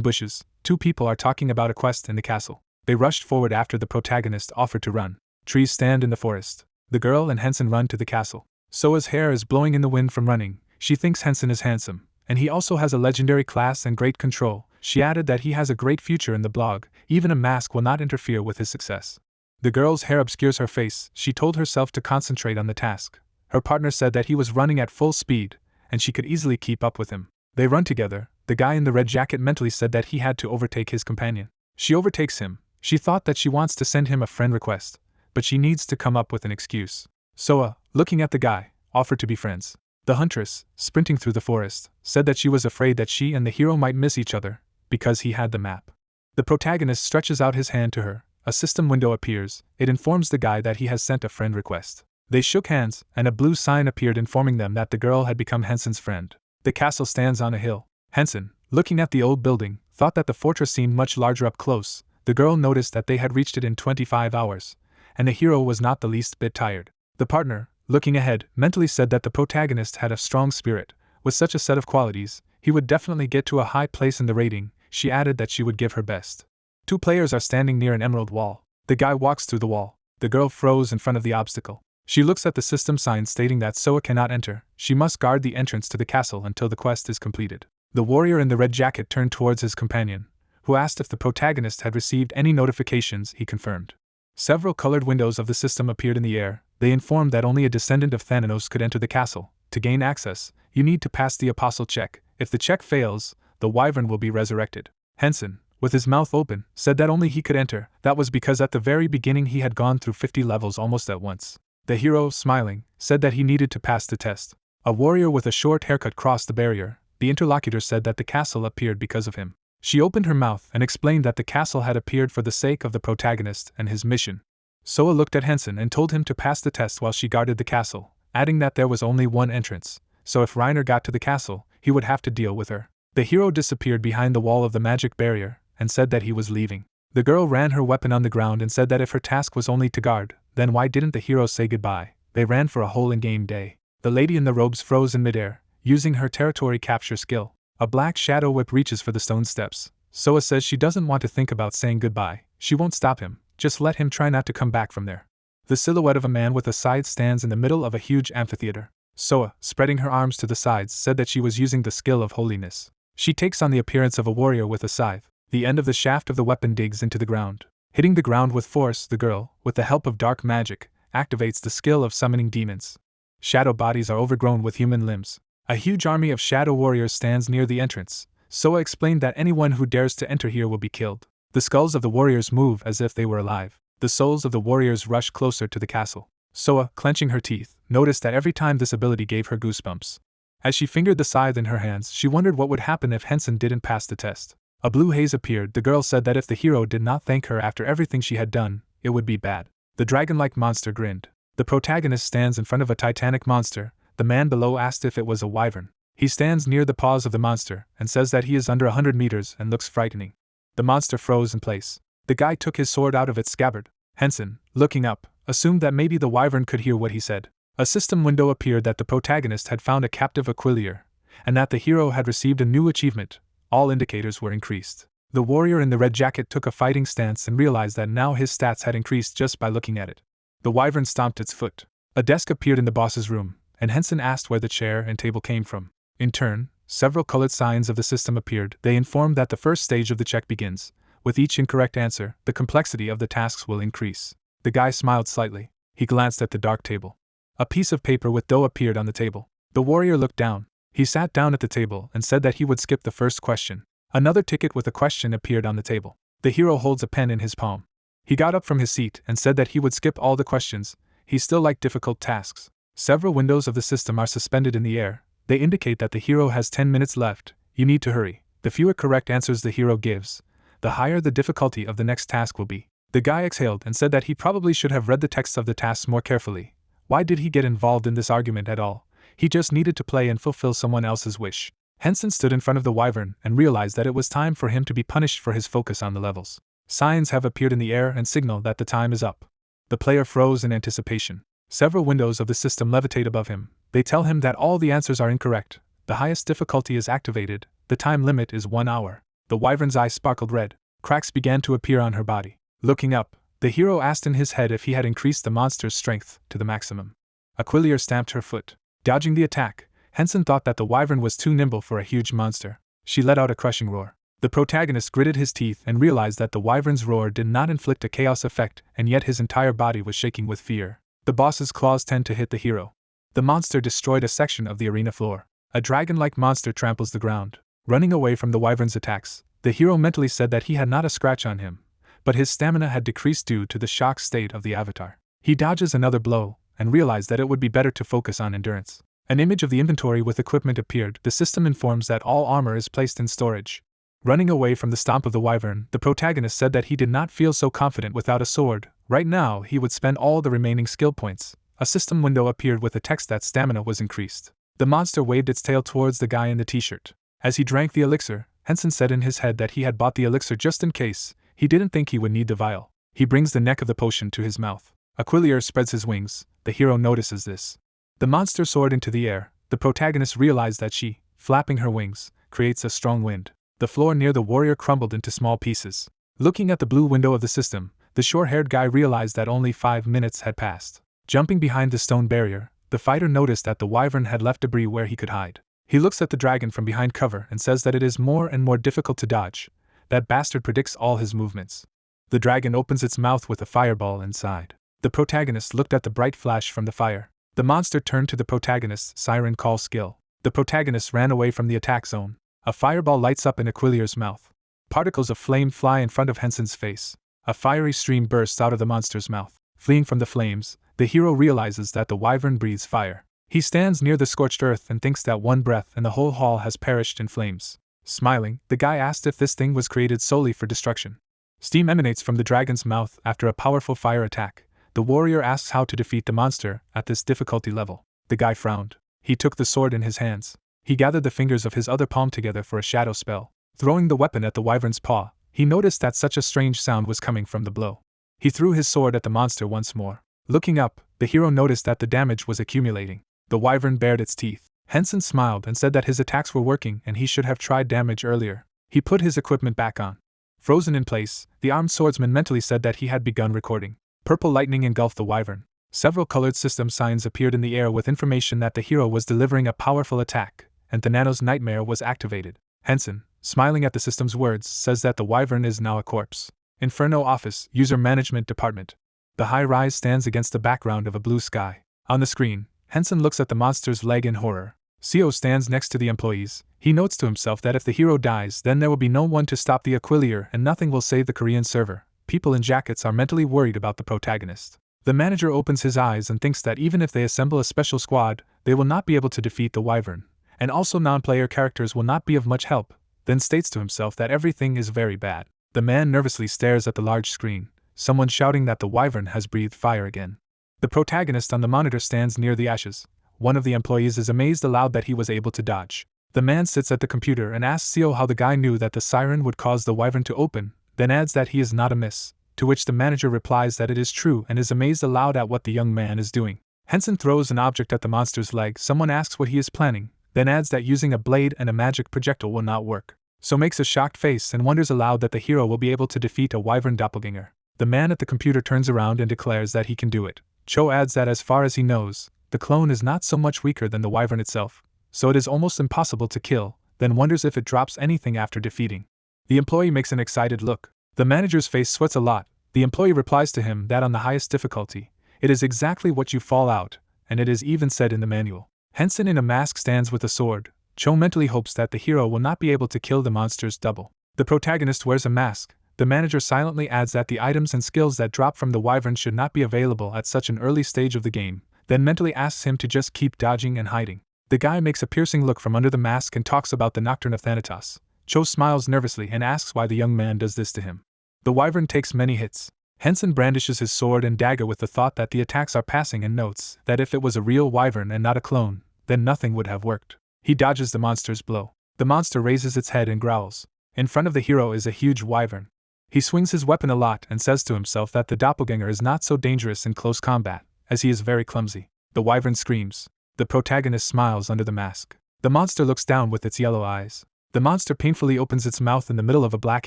bushes, two people are talking about a quest in the castle. They rushed forward after the protagonist offered to run. Trees stand in the forest. The girl and Hensen run to the castle. Soa's hair is blowing in the wind from running. She thinks Hensen is handsome, and he also has a legendary class and great control. She added that he has a great future in the blog. Even a mask will not interfere with his success. The girl's hair obscures her face. She told herself to concentrate on the task. Her partner said that he was running at full speed, and she could easily keep up with him. They run together. The guy in the red jacket mentally said that he had to overtake his companion. She overtakes him. She thought that she wants to send him a friend request, but she needs to come up with an excuse. Soa, looking at the guy, offered to be friends. The huntress, sprinting through the forest, said that she was afraid that she and the hero might miss each other, because he had the map. The protagonist stretches out his hand to her. A system window appears. It informs the guy that he has sent a friend request. They shook hands, and a blue sign appeared informing them that the girl had become Hensen's friend. The castle stands on a hill. Hensen, looking at the old building, thought that the fortress seemed much larger up close. The girl noticed that they had reached it in 25 hours, and the hero was not the least bit tired. The partner, looking ahead, mentally said that the protagonist had a strong spirit. With such a set of qualities, he would definitely get to a high place in the rating. She added that she would give her best. Two players are standing near an emerald wall. The guy walks through the wall. The girl froze in front of the obstacle. She looks at the system sign stating that Soa cannot enter. She must guard the entrance to the castle until the quest is completed. The warrior in the red jacket turned towards his companion, who asked if the protagonist had received any notifications. He confirmed. Several colored windows of the system appeared in the air. They informed that only a descendant of Thanatos could enter the castle. To gain access, you need to pass the apostle check. If the check fails, the wyvern will be resurrected. Hensen, with his mouth open, said that only he could enter. That was because at the very beginning he had gone through 50 levels almost at once. The hero, smiling, said that he needed to pass the test. A warrior with a short haircut crossed the barrier. The interlocutor said that the castle appeared because of him. She opened her mouth and explained that the castle had appeared for the sake of the protagonist and his mission. Soa looked at Hensen and told him to pass the test while she guarded the castle, adding that there was only one entrance, so if Reiner got to the castle, he would have to deal with her. The hero disappeared behind the wall of the magic barrier and said that he was leaving. The girl ran her weapon on the ground and said that if her task was only to guard, then why didn't the hero say goodbye? They ran for a whole in-game day. The lady in the robes froze in midair, using her territory capture skill. A black shadow whip reaches for the stone steps. Soa says she doesn't want to think about saying goodbye. She won't stop him, just let him try not to come back from there. The silhouette of a man with a scythe stands in the middle of a huge amphitheater. Soa, spreading her arms to the sides, said that she was using the skill of holiness. She takes on the appearance of a warrior with a scythe. The end of the shaft of the weapon digs into the ground. Hitting the ground with force, the girl, with the help of dark magic, activates the skill of summoning demons. Shadow bodies are overgrown with human limbs. A huge army of shadow warriors stands near the entrance. Soa explained that anyone who dares to enter here will be killed. The skulls of the warriors move as if they were alive. The souls of the warriors rush closer to the castle. Soa, clenching her teeth, noticed that every time this ability gave her goosebumps. As she fingered the scythe in her hands, she wondered what would happen if Hensen didn't pass the test. A blue haze appeared. The girl said that if the hero did not thank her after everything she had done, it would be bad. The dragon-like monster grinned. The protagonist stands in front of a titanic monster. The man below asked if it was a wyvern. He stands near the paws of the monster and says that he is under 100 meters and looks frightening. The monster froze in place. The guy took his sword out of its scabbard. Hensen, looking up, assumed that maybe the wyvern could hear what he said. A system window appeared that the protagonist had found a captive Aquilier, and that the hero had received a new achievement. All indicators were increased. The warrior in the red jacket took a fighting stance and realized that now his stats had increased just by looking at it. The wyvern stomped its foot. A desk appeared in the boss's room, and Hensen asked where the chair and table came from. In turn, several colored signs of the system appeared. They informed that the first stage of the check begins. With each incorrect answer, the complexity of the tasks will increase. The guy smiled slightly. He glanced at the dark table. A piece of paper with dough appeared on the table. The warrior looked down. He sat down at the table and said that he would skip the first question. Another ticket with a question appeared on the table. The hero holds a pen in his palm. He got up from his seat and said that he would skip all the questions. He still liked difficult tasks. Several windows of the system are suspended in the air. They indicate that the hero has 10 minutes left. You need to hurry. The fewer correct answers the hero gives, the higher the difficulty of the next task will be. The guy exhaled and said that he probably should have read the text of the tasks more carefully. Why did he get involved in this argument at all? He just needed to play and fulfill someone else's wish. Hensen stood in front of the wyvern and realized that it was time for him to be punished for his focus on the levels. Signs have appeared in the air and signal that the time is up. The player froze in anticipation. Several windows of the system levitate above him. They tell him that all the answers are incorrect. The highest difficulty is activated. The time limit is 1 hour. The wyvern's eyes sparkled red. Cracks began to appear on her body. Looking up, the hero asked in his head if he had increased the monster's strength to the maximum. Aquilier stamped her foot. Dodging the attack, Hensen thought that the wyvern was too nimble for a huge monster. She let out a crushing roar. The protagonist gritted his teeth and realized that the wyvern's roar did not inflict a chaos effect, and yet his entire body was shaking with fear. The boss's claws tend to hit the hero. The monster destroyed a section of the arena floor. A dragon-like monster tramples the ground. Running away from the wyvern's attacks, the hero mentally said that he had not a scratch on him, but his stamina had decreased due to the shock state of the avatar. He dodges another blow, and realized that it would be better to focus on endurance. An image of the inventory with equipment appeared. The system informs that all armor is placed in storage. Running away from the stomp of the wyvern, the protagonist said that he did not feel so confident without a sword. Right now, he would spend all the remaining skill points. A system window appeared with a text that stamina was increased. The monster waved its tail towards the guy in the t-shirt. As he drank the elixir, Hensen said in his head that he had bought the elixir just in case. He didn't think he would need the vial. He brings the neck of the potion to his mouth. Aquilier spreads his wings. The hero notices this. The monster soared into the air. The protagonist realized that she, flapping her wings, creates a strong wind. The floor near the warrior crumbled into small pieces. Looking at the blue window of the system, the short-haired guy realized that only 5 minutes had passed. Jumping behind the stone barrier, the fighter noticed that the wyvern had left debris where he could hide. He looks at the dragon from behind cover and says that it is more and more difficult to dodge. That bastard predicts all his movements. The dragon opens its mouth with a fireball inside. The protagonist looked at the bright flash from the fire. The monster turned to the protagonist's siren call skill. The protagonist ran away from the attack zone. A fireball lights up in Aquilier's mouth. Particles of flame fly in front of Hensen's face. A fiery stream bursts out of the monster's mouth. Fleeing from the flames, the hero realizes that the wyvern breathes fire. He stands near the scorched earth and thinks that one breath and the whole hall has perished in flames. Smiling, the guy asked if this thing was created solely for destruction. Steam emanates from the dragon's mouth after a powerful fire attack. The warrior asks how to defeat the monster at this difficulty level. The guy frowned. He took the sword in his hands. He gathered the fingers of his other palm together for a shadow spell. Throwing the weapon at the wyvern's paw, he noticed that such a strange sound was coming from the blow. He threw his sword at the monster once more. Looking up, the hero noticed that the damage was accumulating. The wyvern bared its teeth. Hensen smiled and said that his attacks were working and he should have tried damage earlier. He put his equipment back on. Frozen in place, the armed swordsman mentally said that he had begun recording. Purple lightning engulfed the wyvern. Several colored system signs appeared in the air with information that the hero was delivering a powerful attack, and Thanano's nightmare was activated. Hensen, smiling at the system's words, says that the wyvern is now a corpse. Inferno Office, User Management Department. The high-rise stands against the background of a blue sky. On the screen, Hensen looks at the monster's leg in horror. CO stands next to the employees. He notes to himself that if the hero dies, then there will be no one to stop the Aquilier and nothing will save the Korean server. People in jackets are mentally worried about the protagonist. The manager opens his eyes and thinks that even if they assemble a special squad, they will not be able to defeat the wyvern, and also non-player characters will not be of much help, then states to himself that everything is very bad. The man nervously stares at the large screen, someone shouting that the wyvern has breathed fire again. The protagonist on the monitor stands near the ashes. One of the employees is amazed aloud that he was able to dodge. The man sits at the computer and asks CO how the guy knew that the siren would cause the wyvern to open, then adds that he is not amiss, to which the manager replies that it is true and is amazed aloud at what the young man is doing. Hensen throws an object at the monster's leg. Someone asks what he is planning, then adds that using a blade and a magic projectile will not work. so makes a shocked face and wonders aloud that the hero will be able to defeat a wyvern doppelganger. The man at the computer turns around and declares that he can do it. Cho adds that as far as he knows, the clone is not so much weaker than the wyvern itself, so it is almost impossible to kill, then wonders if it drops anything after defeating. The employee makes an excited look. The manager's face sweats a lot. The employee replies to him that on the highest difficulty, it is exactly what you fall out, and it is even said in the manual. Hensen in a mask stands with a sword. Cho mentally hopes that the hero will not be able to kill the monster's double. The protagonist wears a mask. The manager silently adds that the items and skills that drop from the wyvern should not be available at such an early stage of the game, then mentally asks him to just keep dodging and hiding. The guy makes a piercing look from under the mask and talks about the Nocturne of Thanatos. Cho smiles nervously and asks why the young man does this to him. The wyvern takes many hits. Hensen brandishes his sword and dagger with the thought that the attacks are passing and notes that if it was a real wyvern and not a clone, then nothing would have worked. He dodges the monster's blow. The monster raises its head and growls. In front of the hero is a huge wyvern. He swings his weapon a lot and says to himself that the doppelganger is not so dangerous in close combat, as he is very clumsy. The wyvern screams. The protagonist smiles under the mask. The monster looks down with its yellow eyes. The monster painfully opens its mouth in the middle of a black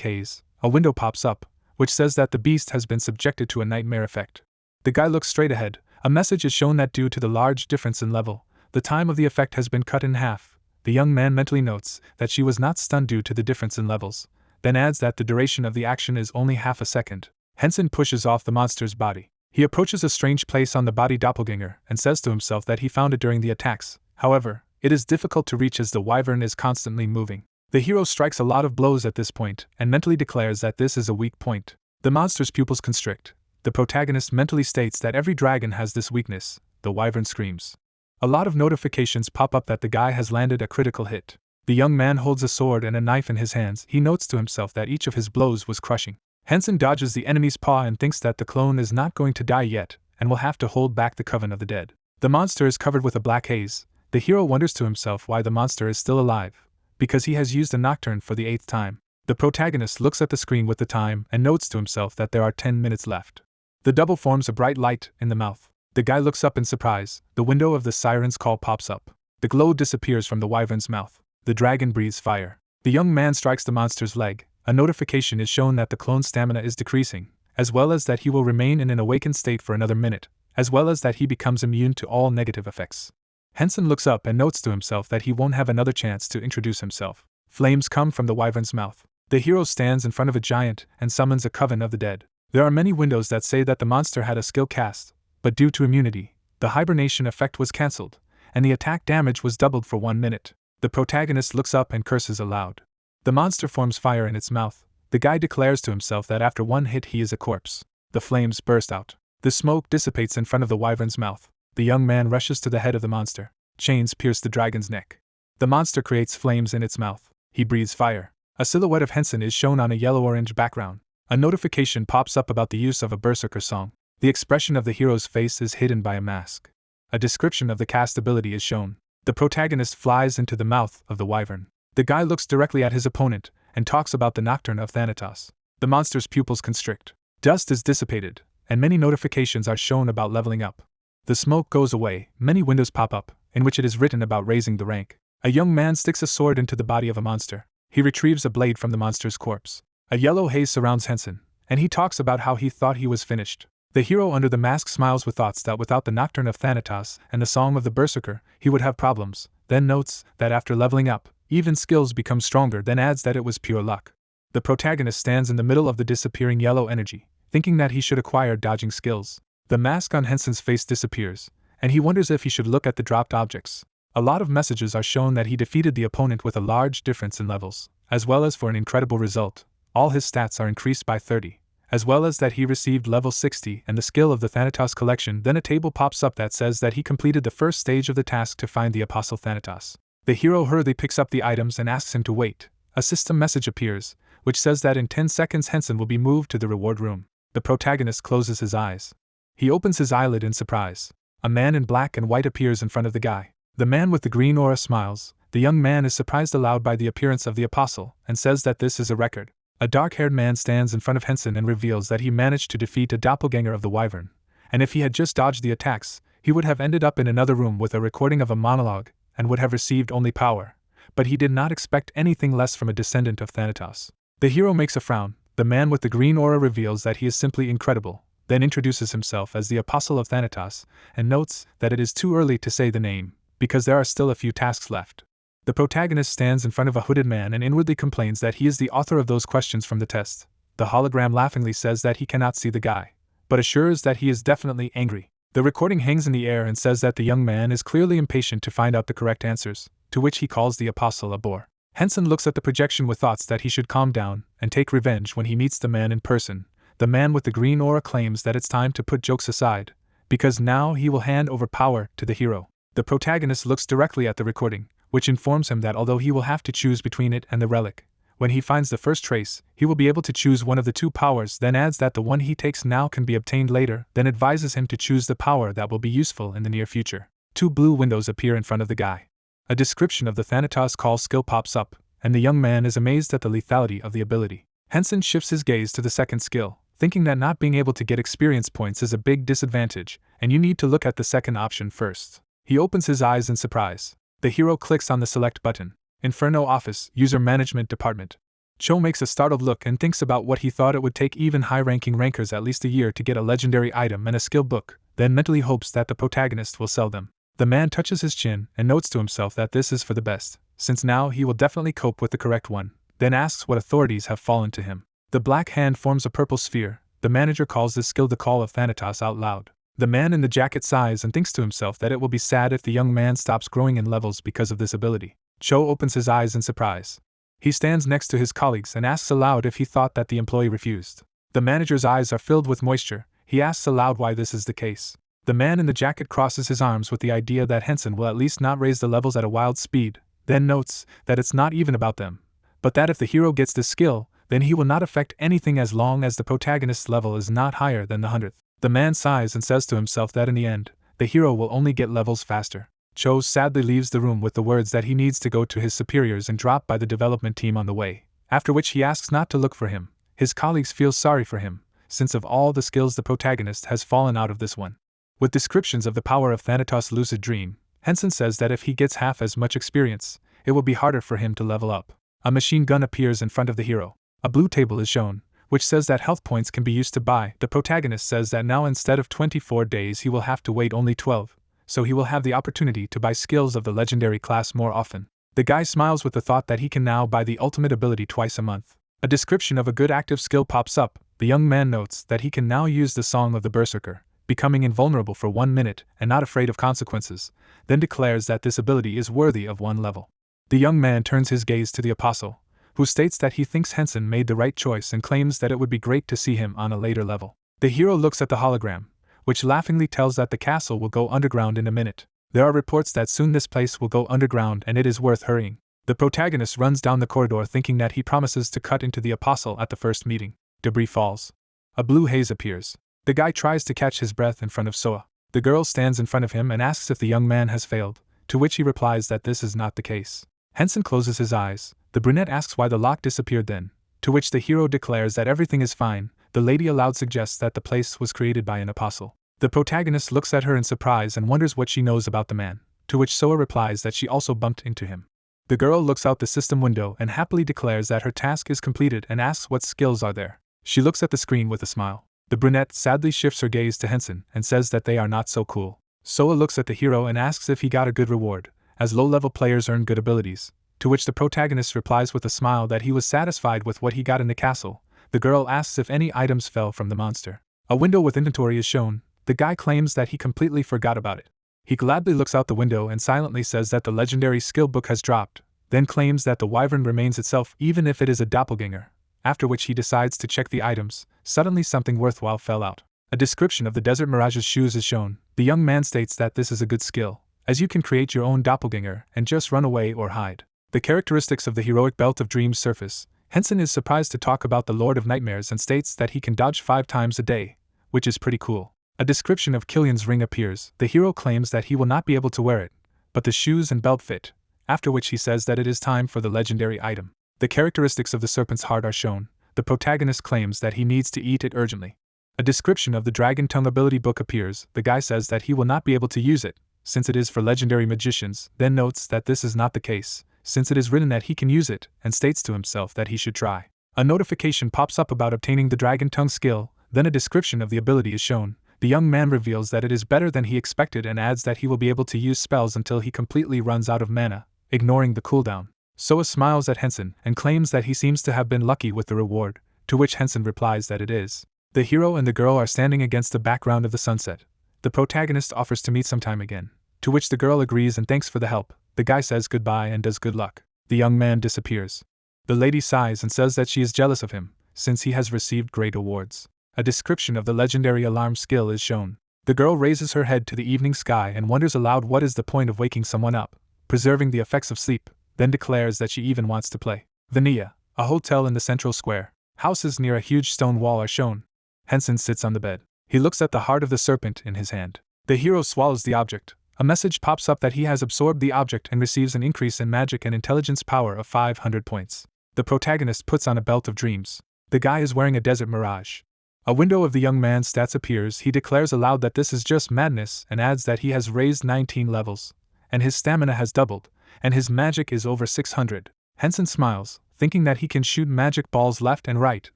haze. A window pops up, which says that the beast has been subjected to a nightmare effect. The guy looks straight ahead. A message is shown that due to the large difference in level, the time of the effect has been cut in half. The young man mentally notes that she was not stunned due to the difference in levels, then adds that the duration of the action is only half a second. Hensen pushes off the monster's body. He approaches a strange place on the body doppelganger and says to himself that he found it during the attacks. However, it is difficult to reach as the wyvern is constantly moving. The hero strikes a lot of blows at this point and mentally declares that this is a weak point. The monster's pupils constrict. The protagonist mentally states that every dragon has this weakness. The wyvern screams. A lot of notifications pop up that the guy has landed a critical hit. The young man holds a sword and a knife in his hands. He notes to himself that each of his blows was crushing. Hensen dodges the enemy's paw and thinks that the clone is not going to die yet and will have to hold back the coven of the dead. The monster is covered with a black haze. The hero wonders to himself why the monster is still alive. Because he has used a nocturne for the 8th time. The protagonist looks at the screen with the time and notes to himself that there are 10 minutes left. The double forms a bright light in the mouth. The guy looks up in surprise. The window of the siren's call pops up. The glow disappears from the wyvern's mouth. The dragon breathes fire. The young man strikes the monster's leg. A notification is shown that the clone's stamina is decreasing, as well as that he will remain in an awakened state for another minute, as well as that he becomes immune to all negative effects. Hensen looks up and notes to himself that he won't have another chance to introduce himself. Flames come from the wyvern's mouth. The hero stands in front of a giant and summons a coven of the dead. There are many windows that say that the monster had a skill cast, but due to immunity, the hibernation effect was cancelled, and the attack damage was doubled for 1 minute. The protagonist looks up and curses aloud. The monster forms fire in its mouth. The guy declares to himself that after 1 hit he is a corpse. The flames burst out. The smoke dissipates in front of the wyvern's mouth. The young man rushes to the head of the monster. Chains pierce the dragon's neck. The monster creates flames in its mouth. He breathes fire. A silhouette of Hensen is shown on a yellow-orange background. A notification pops up about the use of a berserker song. The expression of the hero's face is hidden by a mask. A description of the cast ability is shown. The protagonist flies into the mouth of the wyvern. The guy looks directly at his opponent and talks about the Nocturne of Thanatos. The monster's pupils constrict. Dust is dissipated, and many notifications are shown about leveling up. The smoke goes away, many windows pop up, in which it is written about raising the rank. A young man sticks a sword into the body of a monster. He retrieves a blade from the monster's corpse. A yellow haze surrounds Hensen, and he talks about how he thought he was finished. The hero under the mask smiles with thoughts that without the Nocturne of Thanatos and the Song of the Berserker, he would have problems, then notes that after leveling up, even skills become stronger, then adds that it was pure luck. The protagonist stands in the middle of the disappearing yellow energy, thinking that he should acquire dodging skills. The mask on Hensen's face disappears, and he wonders if he should look at the dropped objects. A lot of messages are shown that he defeated the opponent with a large difference in levels, as well as for an incredible result. All his stats are increased by 30, as well as that he received level 60 and the skill of the Thanatos collection. Then a table pops up that says that he completed the first stage of the task to find the Apostle Thanatos. The hero hurriedly picks up the items and asks him to wait. A system message appears, which says that in 10 seconds Hensen will be moved to the reward room. The protagonist closes his eyes. He opens his eyelid in surprise. A man in black and white appears in front of the guy. The man with the green aura smiles. The young man is surprised aloud by the appearance of the apostle and says that this is a record. A dark-haired man stands in front of Hensen and reveals that he managed to defeat a doppelganger of the wyvern, and if he had just dodged the attacks, he would have ended up in another room with a recording of a monologue and would have received only power. but he did not expect anything less from a descendant of Thanatos. The hero makes a frown. The man with the green aura reveals that he is simply incredible, then introduces himself as the Apostle of Thanatos, and notes that it is too early to say the name, because there are still a few tasks left. The protagonist stands in front of a hooded man and inwardly complains that he is the author of those questions from the test. The hologram laughingly says that he cannot see the guy, but assures that he is definitely angry. The recording hangs in the air and says that the young man is clearly impatient to find out the correct answers, to which he calls the Apostle a bore. Hensen looks at the projection with thoughts that he should calm down and take revenge when he meets the man in person. The man with the green aura claims that it's time to put jokes aside, because now he will hand over power to the hero. The protagonist looks directly at the recording, which informs him that although he will have to choose between it and the relic, when he finds the first trace, he will be able to choose one of the two powers, then adds that the one he takes now can be obtained later, then advises him to choose the power that will be useful in the near future. 2 blue windows appear in front of the guy. A description of the Thanatos call skill pops up, and the young man is amazed at the lethality of the ability. Hensen shifts his gaze to the second skill, thinking that not being able to get experience points is a big disadvantage, and you need to look at the second option first. He opens his eyes in surprise. The hero clicks on the select button. Inferno Office, User Management Department. Cho makes a startled look and thinks about what he thought it would take even high-ranking rankers at least a year to get a legendary item and a skill book, then mentally hopes that the protagonist will sell them. The man touches his chin and notes to himself that this is for the best, since now he will definitely cope with the correct one, then asks what authorities have fallen to him. The black hand forms a purple sphere. The manager calls this skill the Call of Thanatos out loud. The man in the jacket sighs and thinks to himself that it will be sad if the young man stops growing in levels because of this ability. Cho opens his eyes in surprise. He stands next to his colleagues and asks aloud if he thought that the employee refused. The manager's eyes are filled with moisture. He asks aloud why this is the case. The man in the jacket crosses his arms with the idea that Hensen will at least not raise the levels at a wild speed, then notes that it's not even about them, but that if the hero gets this skill, then he will not affect anything as long as the protagonist's level is not higher than the 100th. The man sighs and says to himself that in the end, the hero will only get levels faster. Cho sadly leaves the room with the words that he needs to go to his superiors and drop by the development team on the way, after which he asks not to look for him. His colleagues feel sorry for him, since of all the skills the protagonist has fallen out of this one. With descriptions of the power of Thanatos' lucid dream, Hensen says that if he gets half as much experience, it will be harder for him to level up. A machine gun appears in front of the hero. A blue table is shown, which says that health points can be used to buy. The protagonist says that now instead of 24 days he will have to wait only 12, so he will have the opportunity to buy skills of the legendary class more often. The guy smiles with the thought that he can now buy the ultimate ability twice a month. A description of a good active skill pops up. The young man notes that he can now use the Song of the Berserker, becoming invulnerable for 1 minute and not afraid of consequences, then declares that this ability is worthy of 1 level. The young man turns his gaze to the Apostle, who states that he thinks Hensen made the right choice and claims that it would be great to see him on a later level. The hero looks at the hologram, which laughingly tells that the castle will go underground in a minute. There are reports that soon this place will go underground and it is worth hurrying. The protagonist runs down the corridor thinking that he promises to cut into the Apostle at the first meeting. Debris falls. A blue haze appears. The guy tries to catch his breath in front of Soa. The girl stands in front of him and asks if the young man has failed, to which he replies that this is not the case. Hensen closes his eyes. The brunette asks why the lock disappeared then, to which the hero declares that everything is fine. The lady aloud suggests that the place was created by an apostle. The protagonist looks at her in surprise and wonders what she knows about the man, to which Soa replies that she also bumped into him. The girl looks out the system window and happily declares that her task is completed and asks what skills are there. She looks at the screen with a smile. The brunette sadly shifts her gaze to Hensen and says that they are not so cool. Soa looks at the hero and asks if he got a good reward, as low-level players earn good abilities, to which the protagonist replies with a smile that he was satisfied with what he got in the castle. The girl asks if any items fell from the monster. A window with inventory is shown. The guy claims that he completely forgot about it. He gladly looks out the window and silently says that the legendary skill book has dropped, then claims that the wyvern remains itself even if it is a doppelganger, after which he decides to check the items. Suddenly something worthwhile fell out. A description of the Desert Mirage's shoes is shown. The young man states that this is a good skill, as you can create your own doppelganger and just run away or hide. The characteristics of the heroic belt of dreams surface. Hensen is surprised to talk about the Lord of Nightmares and states that he can dodge 5 times a day, which is pretty cool. A description of Killian's ring appears. The hero claims that he will not be able to wear it, but the shoes and belt fit, after which he says that it is time for the legendary item. The characteristics of the serpent's heart are shown. The protagonist claims that he needs to eat it urgently. A description of the dragon tongue ability book appears. The guy says that he will not be able to use it, since it is for legendary magicians, then notes that this is not the case, since it is written that he can use it, and states to himself that he should try. A notification pops up about obtaining the Dragon Tongue skill, then a description of the ability is shown. The young man reveals that it is better than he expected and adds that he will be able to use spells until he completely runs out of mana, ignoring the cooldown. Soa smiles at Hensen and claims that he seems to have been lucky with the reward, to which Hensen replies that it is. The hero and the girl are standing against the background of the sunset. The protagonist offers to meet sometime again, to which the girl agrees and thanks for the help. The guy says goodbye and does good luck. The young man disappears. The lady sighs and says that she is jealous of him, since he has received great awards. A description of the legendary alarm skill is shown. The girl raises her head to the evening sky and wonders aloud what is the point of waking someone up, preserving the effects of sleep, then declares that she even wants to play. Vanilla, a hotel in the central square. Houses near a huge stone wall are shown. Hensen sits on the bed. He looks at the heart of the serpent in his hand. The hero swallows the object. A message pops up that he has absorbed the object and receives an increase in magic and intelligence power of 500 points. The protagonist puts on a belt of dreams. The guy is wearing a desert mirage. A window of the young man's stats appears. He declares aloud that this is just madness and adds that he has raised 19 levels, and his stamina has doubled, and his magic is over 600. Hensen smiles, thinking that he can shoot magic balls left and right,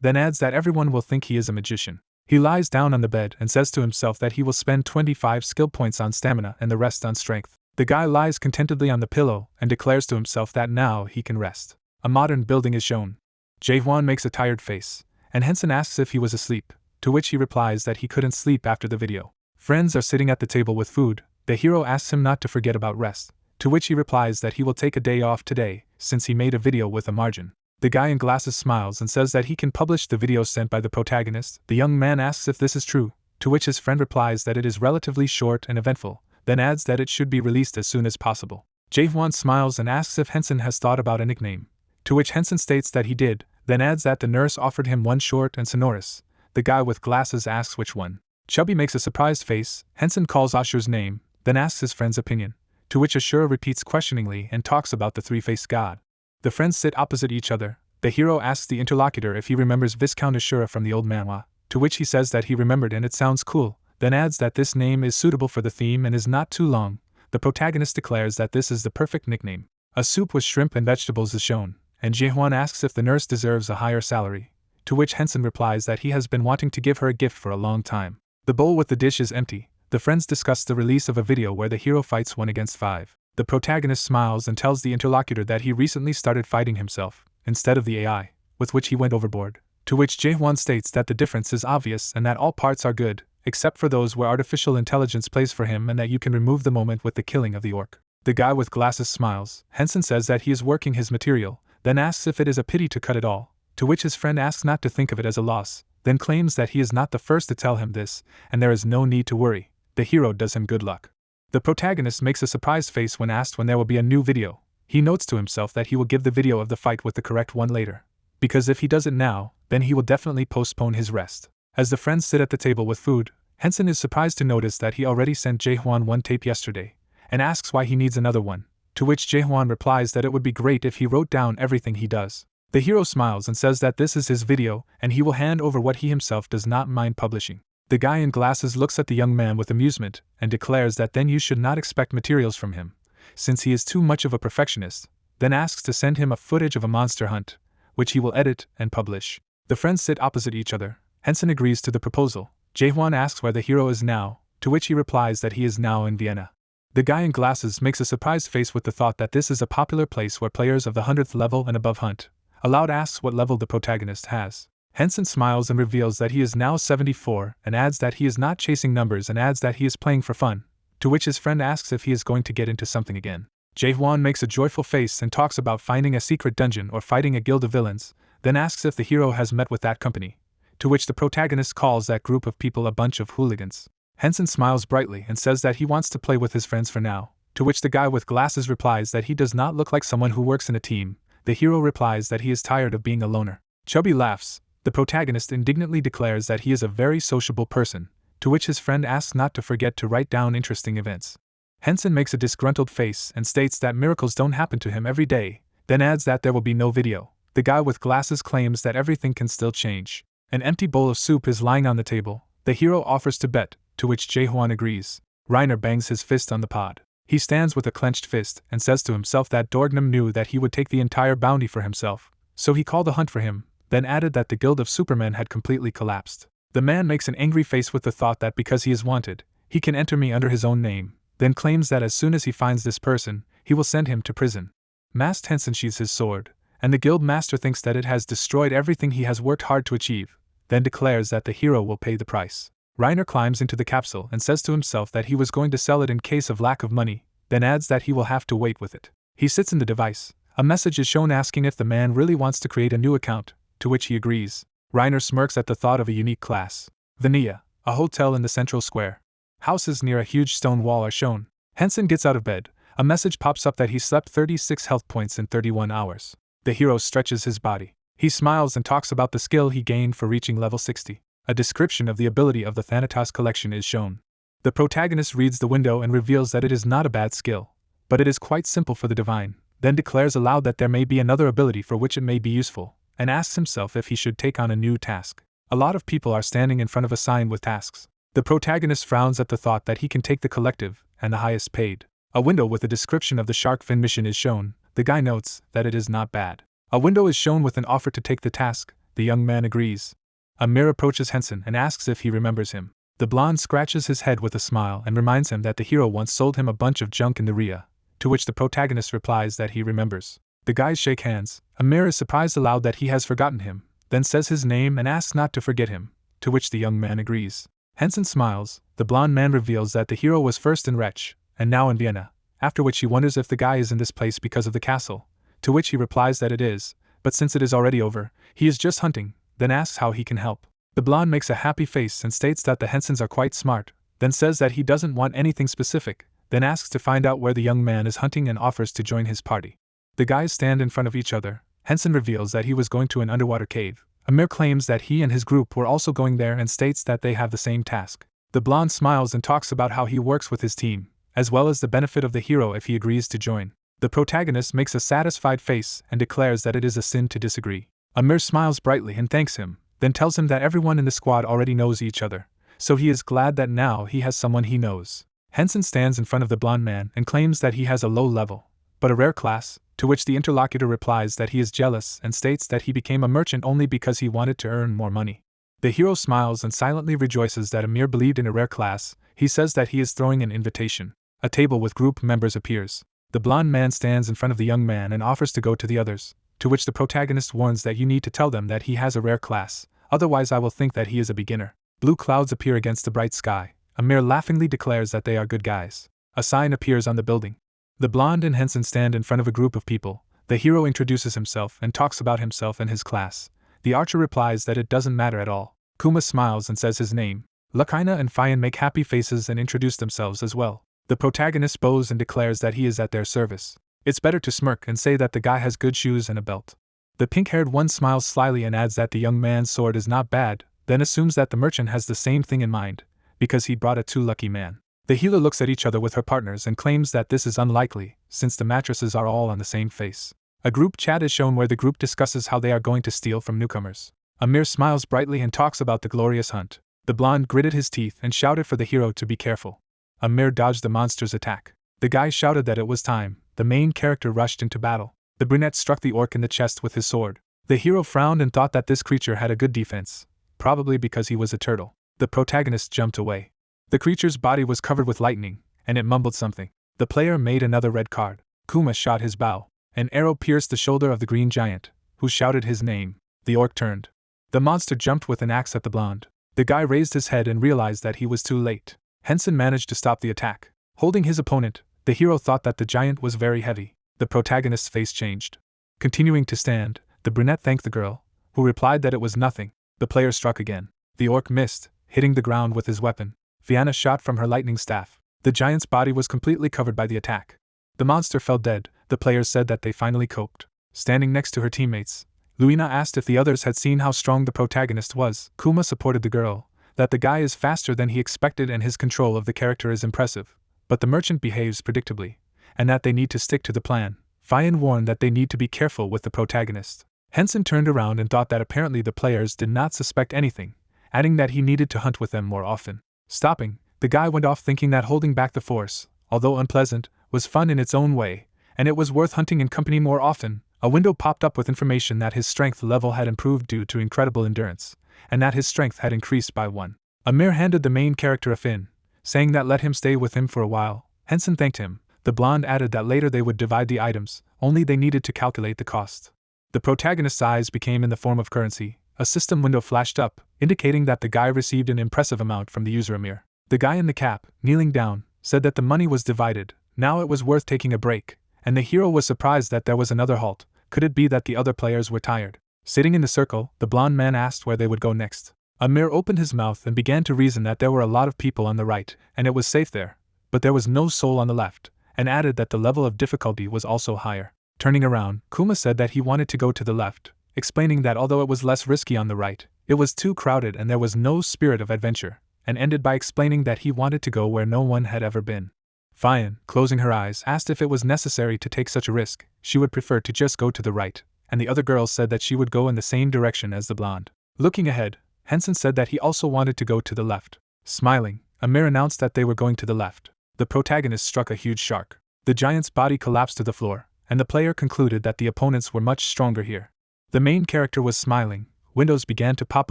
then adds that everyone will think he is a magician. He lies down on the bed and says to himself that he will spend 25 skill points on stamina and the rest on strength. The guy lies contentedly on the pillow and declares to himself that now he can rest. A modern building is shown. Jae-hwan makes a tired face, and Hensen asks if he was asleep, to which he replies that he couldn't sleep after the video. Friends are sitting at the table with food. The hero asks him not to forget about rest, to which he replies that he will take a day off today, since he made a video with a margin. The guy in glasses smiles and says that he can publish the video sent by the protagonist. The young man asks if this is true, to which his friend replies that it is relatively short and eventful, then adds that it should be released as soon as possible. Jae-hwan smiles and asks if Hensen has thought about a nickname, to which Hensen states that he did, then adds that the nurse offered him one short and sonorous. The guy with glasses asks which one. Chubby makes a surprised face. Hensen calls Ashur's name, then asks his friend's opinion, to which Ashura repeats questioningly and talks about the three-faced god. The friends sit opposite each other. The hero asks the interlocutor if he remembers Viscount Ashura from the old Manhwa, to which he says that he remembered and it sounds cool, then adds that this name is suitable for the theme and is not too long. The protagonist declares that this is the perfect nickname. A soup with shrimp and vegetables is shown, and Jae-hwan asks if the nurse deserves a higher salary, to which Hensen replies that he has been wanting to give her a gift for a long time. The bowl with the dish is empty. The friends discuss the release of a video where the hero fights 1 against 5. The protagonist smiles and tells the interlocutor that he recently started fighting himself, instead of the AI, with which he went overboard, to which Jae-hwan states that the difference is obvious and that all parts are good, except for those where artificial intelligence plays for him and that you can remove the moment with the killing of the orc. The guy with glasses smiles. Hensen says that he is working his material, then asks if it is a pity to cut it all, to which his friend asks not to think of it as a loss, then claims that he is not the first to tell him this, and there is no need to worry. The hero does him good luck. The protagonist makes a surprised face when asked when there will be a new video. He notes to himself that he will give the video of the fight with the correct one later, because if he does it now, then he will definitely postpone his rest. As the friends sit at the table with food, Hensen is surprised to notice that he already sent Jae-hwan one tape yesterday, and asks why he needs another one, to which Jae-hwan replies that it would be great if he wrote down everything he does. The hero smiles and says that this is his video and he will hand over what he himself does not mind publishing. The guy in glasses looks at the young man with amusement and declares that then you should not expect materials from him, since he is too much of a perfectionist, then asks to send him a footage of a monster hunt, which he will edit and publish. The friends sit opposite each other. Hensen agrees to the proposal. Jae-hwan asks where the hero is now, to which he replies that he is now in Vienna. The guy in glasses makes a surprised face with the thought that this is a popular place where players of the 100th level and above hunt. Aloud asks what level the protagonist has. Hensen smiles and reveals that he is now 74 and adds that he is not chasing numbers and adds that he is playing for fun, to which his friend asks if he is going to get into something again. Jae-hwan makes a joyful face and talks about finding a secret dungeon or fighting a guild of villains, then asks if the hero has met with that company, to which the protagonist calls that group of people a bunch of hooligans. Hensen smiles brightly and says that he wants to play with his friends for now, to which the guy with glasses replies that he does not look like someone who works in a team. The hero replies that he is tired of being a loner. Chubby laughs. The protagonist indignantly declares that he is a very sociable person, to which his friend asks not to forget to write down interesting events. Hensen makes a disgruntled face and states that miracles don't happen to him every day, then adds that there will be no video. The guy with glasses claims that everything can still change. An empty bowl of soup is lying on the table. The hero offers to bet, to which Jae-hwan agrees. Reiner bangs his fist on the pod. He stands with a clenched fist and says to himself that Dorgnum knew that he would take the entire bounty for himself, so he called a hunt for him, then added that the Guild of Supermen had completely collapsed. The man makes an angry face with the thought that because he is wanted, he can enter me under his own name, then claims that as soon as he finds this person, he will send him to prison. Masked Hensen sheathes his sword, and the guild master thinks that it has destroyed everything he has worked hard to achieve, then declares that the hero will pay the price. Reiner climbs into the capsule and says to himself that he was going to sell it in case of lack of money, then adds that he will have to wait with it. He sits in the device. A message is shown asking if the man really wants to create a new account, to which he agrees. Reiner smirks at the thought of a unique class. Vanilla, a hotel in the central square. Houses near a huge stone wall are shown. Hensen gets out of bed. A message pops up that he slept 36 health points in 31 hours. The hero stretches his body. He smiles and talks about the skill he gained for reaching level 60. A description of the ability of the Thanatos collection is shown. The protagonist reads the window and reveals that it is not a bad skill, but it is quite simple for the divine, then declares aloud that there may be another ability for which it may be useful, and asks himself if he should take on a new task. A lot of people are standing in front of a sign with tasks. The protagonist frowns at the thought that he can take the collective, and the highest paid. A window with a description of the shark fin mission is shown. The guy notes that it is not bad. A window is shown with an offer to take the task. The young man agrees. Amir approaches Hensen and asks if he remembers him. The blonde scratches his head with a smile and reminds him that the hero once sold him a bunch of junk in the Rhea, to which the protagonist replies that he remembers. The guys shake hands. Amir is surprised aloud that he has forgotten him, then says his name and asks not to forget him, to which the young man agrees. Hensen smiles. The blonde man reveals that the hero was first in Wretch, and now in Vienna, after which he wonders if the guy is in this place because of the castle, to which he replies that it is, but since it is already over, he is just hunting, then asks how he can help. The blonde makes a happy face and states that the Hensens are quite smart, then says that he doesn't want anything specific, then asks to find out where the young man is hunting and offers to join his party. The guys stand in front of each other. Hensen reveals that he was going to an underwater cave. Amir claims that he and his group were also going there and states that they have the same task. The blonde smiles and talks about how he works with his team, as well as the benefit of the hero if he agrees to join. The protagonist makes a satisfied face and declares that it is a sin to disagree. Amir smiles brightly and thanks him, then tells him that everyone in the squad already knows each other, so he is glad that now he has someone he knows. Hensen stands in front of the blonde man and claims that he has a low level, but a rare class, to which the interlocutor replies that he is jealous and states that he became a merchant only because he wanted to earn more money. The hero smiles and silently rejoices that Amir believed in a rare class. He says that he is throwing an invitation. A table with group members appears. The blonde man stands in front of the young man and offers to go to the others, to which the protagonist warns that you need to tell them that he has a rare class, otherwise I will think that he is a beginner. Blue clouds appear against the bright sky. Amir laughingly declares that they are good guys. A sign appears on the building. The blonde and Hensen stand in front of a group of people. The hero introduces himself and talks about himself and his class. The archer replies that it doesn't matter at all. Kuma smiles and says his name. Hina and Fian make happy faces and introduce themselves as well. The protagonist bows and declares that he is at their service. It's better to smirk and say that the guy has good shoes and a belt. The pink-haired one smiles slyly and adds that the young man's sword is not bad, then assumes that the merchant has the same thing in mind, because he brought a too lucky man. The healer looks at each other with her partners and claims that this is unlikely, since the mattresses are all on the same face. A group chat is shown where the group discusses how they are going to steal from newcomers. Amir smiles brightly and talks about the glorious hunt. The blonde gritted his teeth and shouted for the hero to be careful. Amir dodged the monster's attack. The guy shouted that it was time. The main character rushed into battle. The brunette struck the orc in the chest with his sword. The hero frowned and thought that this creature had a good defense, probably because he was a turtle. The protagonist jumped away. The creature's body was covered with lightning, and it mumbled something. The player made another red card. Kuma shot his bow. An arrow pierced the shoulder of the green giant, who shouted his name. The orc turned. The monster jumped with an axe at the blonde. The guy raised his head and realized that he was too late. Hensen managed to stop the attack. Holding his opponent, the hero thought that the giant was very heavy. The protagonist's face changed. Continuing to stand, the brunette thanked the girl, who replied that it was nothing. The player struck again. The orc missed, hitting the ground with his weapon. Fianna shot from her lightning staff. The giant's body was completely covered by the attack. The monster fell dead. The players said that they finally coped. Standing next to her teammates, Luina asked if the others had seen how strong the protagonist was. Kuma supported the girl, that the guy is faster than he expected and his control of the character is impressive, but the merchant behaves predictably, and that they need to stick to the plan. Fian warned that they need to be careful with the protagonist. Hensen turned around and thought that apparently the players did not suspect anything, adding that he needed to hunt with them more often. Stopping, the guy went off thinking that holding back the force, although unpleasant, was fun in its own way, and it was worth hunting in company more often. A window popped up with information that his strength level had improved due to incredible endurance, and that his strength had increased by 1. Amir handed the main character a fin, saying that let him stay with him for a while. Hensen thanked him. The blonde added that later they would divide the items, only they needed to calculate the cost. The protagonist's eyes became in the form of currency. A system window flashed up, indicating that the guy received an impressive amount from the user Amir. The guy in the cap, kneeling down, said that the money was divided. Now it was worth taking a break, and the hero was surprised that there was another halt. Could it be that the other players were tired? Sitting in the circle, the blonde man asked where they would go next. Amir opened his mouth and began to reason that there were a lot of people on the right, and it was safe there, but there was no soul on the left, and added that the level of difficulty was also higher. Turning around, Kuma said that he wanted to go to the left, explaining that although it was less risky on the right, it was too crowded and there was no spirit of adventure, and ended by explaining that he wanted to go where no one had ever been. Fian, closing her eyes, asked if it was necessary to take such a risk. She would prefer to just go to the right, and the other girls said that she would go in the same direction as the blonde. Looking ahead, Hensen said that he also wanted to go to the left. Smiling, Amir announced that they were going to the left. The protagonist struck a huge shark. The giant's body collapsed to the floor, and the player concluded that the opponents were much stronger here. The main character was smiling. Windows began to pop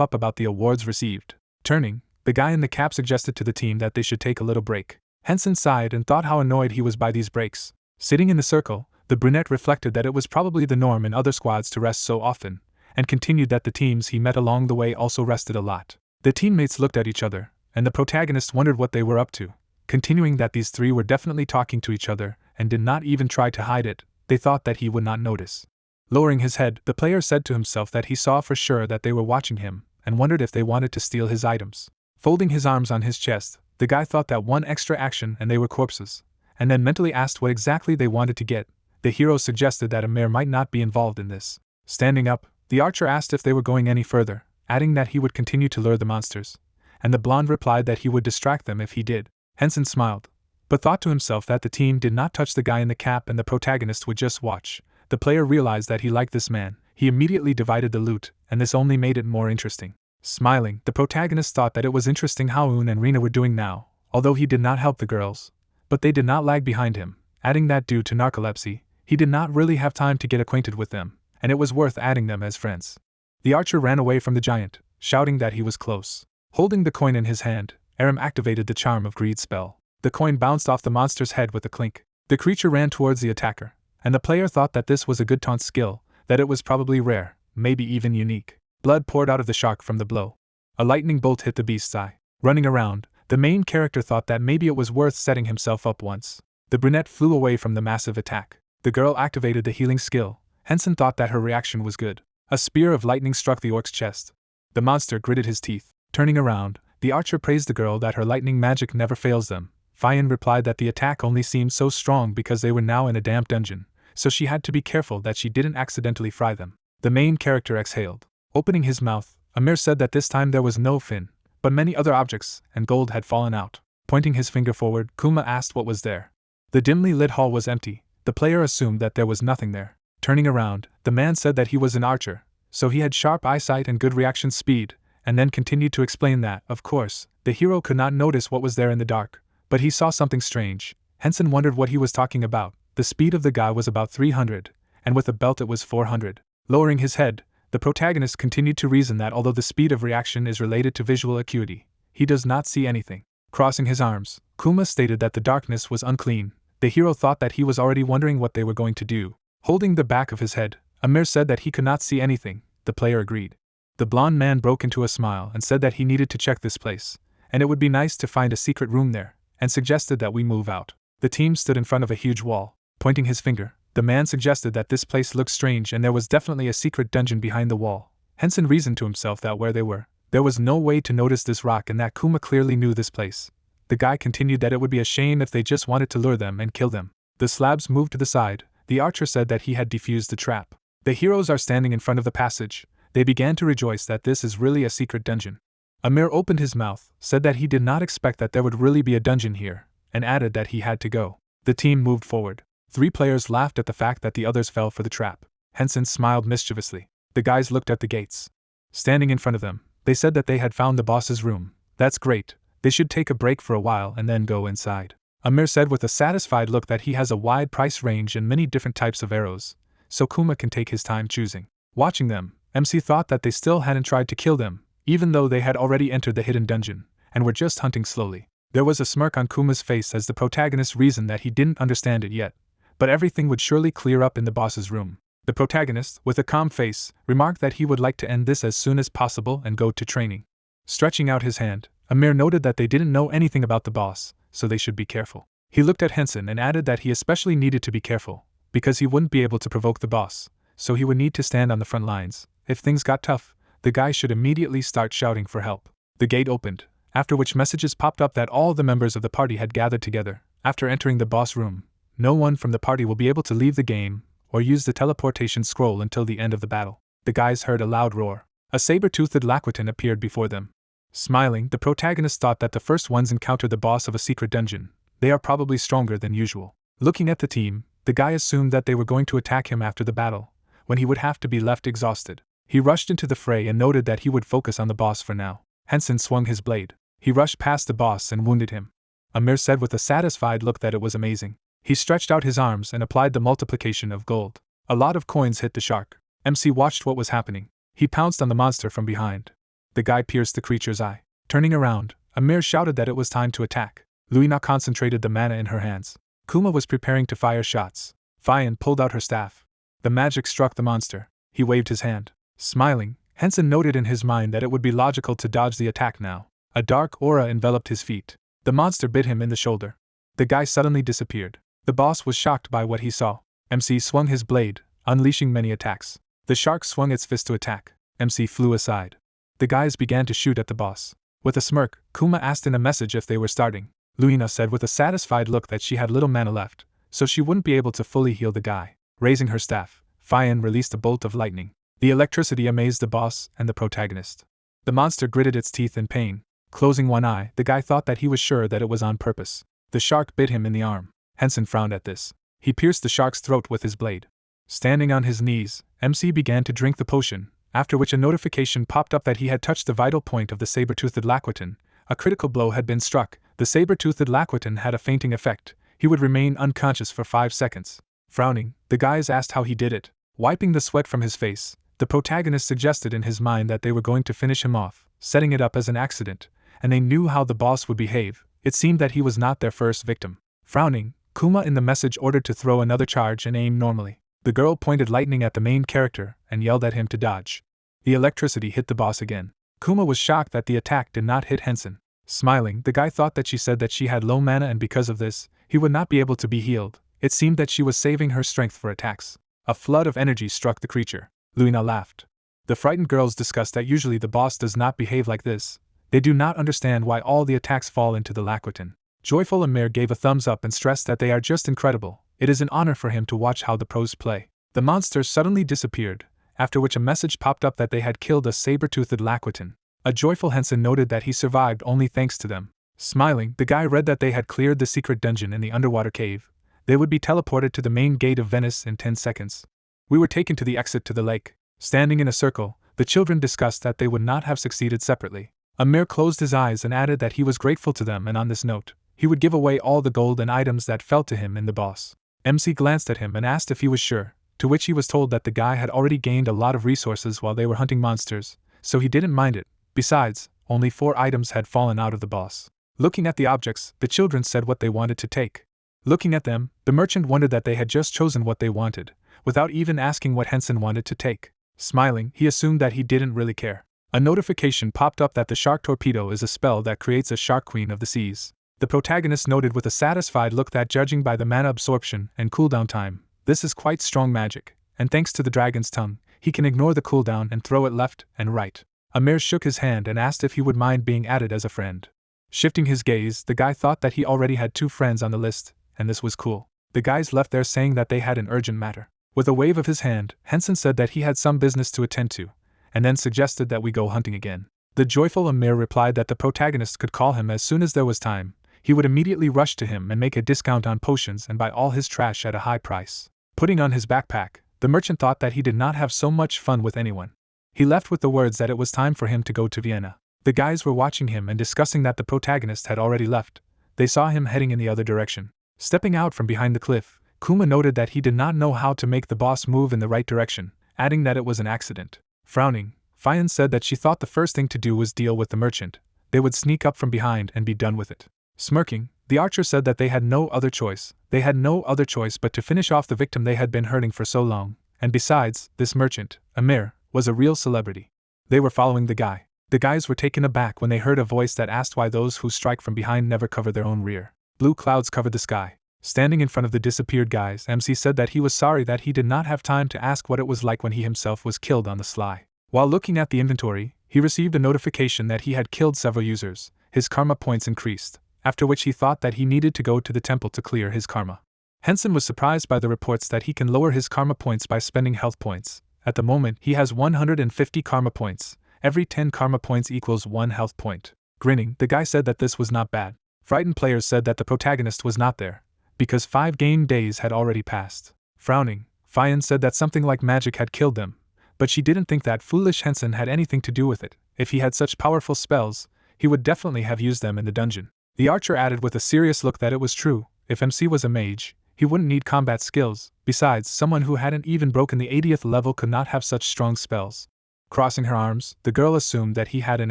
up about the awards received. Turning, the guy in the cap suggested to the team that they should take a little break. Hensen sighed and thought how annoyed he was by these breaks. Sitting in the circle, the brunette reflected that it was probably the norm in other squads to rest so often, and continued that the teams he met along the way also rested a lot. The teammates looked at each other, and the protagonist wondered what they were up to, continuing that these three were definitely talking to each other, and did not even try to hide it. They thought that he would not notice. Lowering his head, the player said to himself that he saw for sure that they were watching him, and wondered if they wanted to steal his items. Folding his arms on his chest, the guy thought that one extra action and they were corpses, and then mentally asked what exactly they wanted to get. The hero suggested that Amir might not be involved in this. Standing up, the archer asked if they were going any further, adding that he would continue to lure the monsters, and the blonde replied that he would distract them if he did. Hensen smiled, but thought to himself that the team did not touch the guy in the cap and the protagonist would just watch. The player realized that he liked this man. He immediately divided the loot, and this only made it more interesting. Smiling, the protagonist thought that it was interesting how Un and Rina were doing now, although he did not help the girls. But they did not lag behind him, adding that due to narcolepsy, he did not really have time to get acquainted with them, and it was worth adding them as friends. The archer ran away from the giant, shouting that he was close. Holding the coin in his hand, Aram activated the Charm of Greed spell. The coin bounced off the monster's head with a clink. The creature ran towards the attacker, and the player thought that this was a good taunt skill, that it was probably rare, maybe even unique. Blood poured out of the shark from the blow. A lightning bolt hit the beast's eye. Running around, the main character thought that maybe it was worth setting himself up once. The brunette flew away from the massive attack. The girl activated the healing skill. Hensen thought that her reaction was good. A spear of lightning struck the orc's chest. The monster gritted his teeth. Turning around, the archer praised the girl that her lightning magic never fails them. Fian replied that the attack only seemed so strong because they were now in a damp dungeon, so she had to be careful that she didn't accidentally fry them. The main character exhaled. Opening his mouth, Amir said that this time there was no fin, but many other objects, and gold had fallen out. Pointing his finger forward, Kuma asked what was there. The dimly lit hall was empty. The player assumed that there was nothing there. Turning around, the man said that he was an archer, so he had sharp eyesight and good reaction speed, and then continued to explain that, of course, the hero could not notice what was there in the dark, but he saw something strange. Hensen wondered what he was talking about. The speed of the guy was about 300, and with a belt it was 400. Lowering his head, the protagonist continued to reason that although the speed of reaction is related to visual acuity, he does not see anything. Crossing his arms, Kuma stated that the darkness was unclean. The hero thought that he was already wondering what they were going to do. Holding the back of his head, Amir said that he could not see anything. The player agreed. The blonde man broke into a smile and said that he needed to check this place, and it would be nice to find a secret room there, and suggested that we move out. The team stood in front of a huge wall. Pointing his finger, the man suggested that this place looked strange and there was definitely a secret dungeon behind the wall. Hensen reasoned to himself that where they were, there was no way to notice this rock and that Kuma clearly knew this place. The guy continued that it would be a shame if they just wanted to lure them and kill them. The slabs moved to the side. The archer said that he had defused the trap. The heroes are standing in front of the passage. They began to rejoice that this is really a secret dungeon. Amir opened his mouth, said that he did not expect that there would really be a dungeon here, and added that he had to go. The team moved forward. 3 players laughed at the fact that the others fell for the trap. Hensen smiled mischievously. The guys looked at the gates. Standing in front of them, they said that they had found the boss's room. That's great. They should take a break for a while and then go inside. Amir said with a satisfied look that he has a wide price range and many different types of arrows, so Kuma can take his time choosing. Watching them, MC thought that they still hadn't tried to kill them, even though they had already entered the hidden dungeon, and were just hunting slowly. There was a smirk on Kuma's face as the protagonist reasoned that he didn't understand it yet, but everything would surely clear up in the boss's room. The protagonist, with a calm face, remarked that he would like to end this as soon as possible and go to training. Stretching out his hand, Amir noted that they didn't know anything about the boss, so they should be careful. He looked at Hensen and added that he especially needed to be careful, because he wouldn't be able to provoke the boss, so he would need to stand on the front lines. If things got tough, the guy should immediately start shouting for help. The gate opened, after which messages popped up that all the members of the party had gathered together. After entering the boss room, no one from the party will be able to leave the game or use the teleportation scroll until the end of the battle. The guys heard a loud roar. A saber-toothed Laquatin appeared before them. Smiling, the protagonist thought that the first ones encountered the boss of a secret dungeon. They are probably stronger than usual. Looking at the team, the guy assumed that they were going to attack him after the battle, when he would have to be left exhausted. He rushed into the fray and noted that he would focus on the boss for now. Hensen swung his blade. He rushed past the boss and wounded him. Amir said with a satisfied look that it was amazing. He stretched out his arms and applied the multiplication of gold. A lot of coins hit the shark. MC watched what was happening. He pounced on the monster from behind. The guy pierced the creature's eye. Turning around, Amir shouted that it was time to attack. Luina concentrated the mana in her hands. Kuma was preparing to fire shots. Fian pulled out her staff. The magic struck the monster. He waved his hand. Smiling, Hensen noted in his mind that it would be logical to dodge the attack now. A dark aura enveloped his feet. The monster bit him in the shoulder. The guy suddenly disappeared. The boss was shocked by what he saw. MC swung his blade, unleashing many attacks. The shark swung its fist to attack. MC flew aside. The guys began to shoot at the boss. With a smirk, Kuma asked in a message if they were starting. Luina said with a satisfied look that she had little mana left, so she wouldn't be able to fully heal the guy. Raising her staff, Fian released a bolt of lightning. The electricity amazed the boss and the protagonist. The monster gritted its teeth in pain. Closing one eye, the guy thought that he was sure that it was on purpose. The shark bit him in the arm. Hensen frowned at this. He pierced the shark's throat with his blade. Standing on his knees, MC began to drink the potion, after which a notification popped up that he had touched the vital point of the saber-toothed Laquatin. A critical blow had been struck. The saber-toothed Laquatin had a fainting effect. He would remain unconscious for 5 seconds. Frowning, the guys asked how he did it. Wiping the sweat from his face, the protagonist suggested in his mind that they were going to finish him off, setting it up as an accident, and they knew how the boss would behave. It seemed that he was not their first victim. Frowning, Kuma in the message ordered to throw another charge and aim normally. The girl pointed lightning at the main character and yelled at him to dodge. The electricity hit the boss again. Kuma was shocked that the attack did not hit Hensen. Smiling, the guy thought that she said that she had low mana and because of this, he would not be able to be healed. It seemed that she was saving her strength for attacks. A flood of energy struck the creature. Luina laughed. The frightened girls discussed that usually the boss does not behave like this. They do not understand why all the attacks fall into the Laquatin. Joyful Amir gave a thumbs up and stressed that they are just incredible. It is an honor for him to watch how the pros play. The monster suddenly disappeared, after which a message popped up that they had killed a saber-toothed Laquatin. A joyful Hensen noted that he survived only thanks to them. Smiling, the guy read that they had cleared the secret dungeon in the underwater cave. They would be teleported to the main gate of Venice in 10 seconds. We were taken to the exit to the lake. Standing in a circle, the children discussed that they would not have succeeded separately. Amir closed his eyes and added that he was grateful to them, and on this note, he would give away all the gold and items that fell to him in the boss. MC glanced at him and asked if he was sure, to which he was told that the guy had already gained a lot of resources while they were hunting monsters, so he didn't mind it. Besides, only 4 items had fallen out of the boss. Looking at the objects, the children said what they wanted to take. Looking at them, the merchant wondered that they had just chosen what they wanted, without even asking what Hensen wanted to take. Smiling, he assumed that he didn't really care. A notification popped up that the Shark Torpedo is a spell that creates a Shark Queen of the Seas. The protagonist noted with a satisfied look that judging by the mana absorption and cooldown time, this is quite strong magic, and thanks to the dragon's tongue, he can ignore the cooldown and throw it left and right. Amir shook his hand and asked if he would mind being added as a friend. Shifting his gaze, the guy thought that he already had 2 friends on the list, and this was cool. The guys left there saying that they had an urgent matter. With a wave of his hand, Hensen said that he had some business to attend to, and then suggested that we go hunting again. The joyful Amir replied that the protagonist could call him as soon as there was time. He would immediately rush to him and make a discount on potions and buy all his trash at a high price. Putting on his backpack, the merchant thought that he did not have so much fun with anyone. He left with the words that it was time for him to go to Vienna. The guys were watching him and discussing that the protagonist had already left. they saw him heading in the other direction. Stepping out from behind the cliff, Kuma noted that he did not know how to make the boss move in the right direction, adding that it was an accident. Frowning, Fian said that she thought the first thing to do was deal with the merchant. They would sneak up from behind and be done with it. Smirking, the archer said that they had no other choice. They had no other choice but to finish off the victim they had been hurting for so long, and besides, this merchant, Amir, was a real celebrity. They were following the guy. The guys were taken aback when they heard a voice that asked why those who strike from behind never cover their own rear. Blue clouds covered the sky. Standing in front of the disappeared guys, MC said that he was sorry that he did not have time to ask what it was like when he himself was killed on the sly. While looking at the inventory, he received a notification that he had killed several users. His karma points increased, after which he thought that he needed to go to the temple to clear his karma. Hensen was surprised by the reports that he can lower his karma points by spending health points. At the moment, he has 150 karma points. Every 10 karma points equals 1 health point. Grinning, the guy said that this was not bad. Frightened players said that the protagonist was not there, because 5 game days had already passed. Frowning, Fian said that something like magic had killed them, but she didn't think that foolish Hensen had anything to do with it. If he had such powerful spells, he would definitely have used them in the dungeon. The archer added with a serious look that it was true. If MC was a mage, he wouldn't need combat skills. Besides, someone who hadn't even broken the 80th level could not have such strong spells. Crossing her arms, the girl assumed that he had an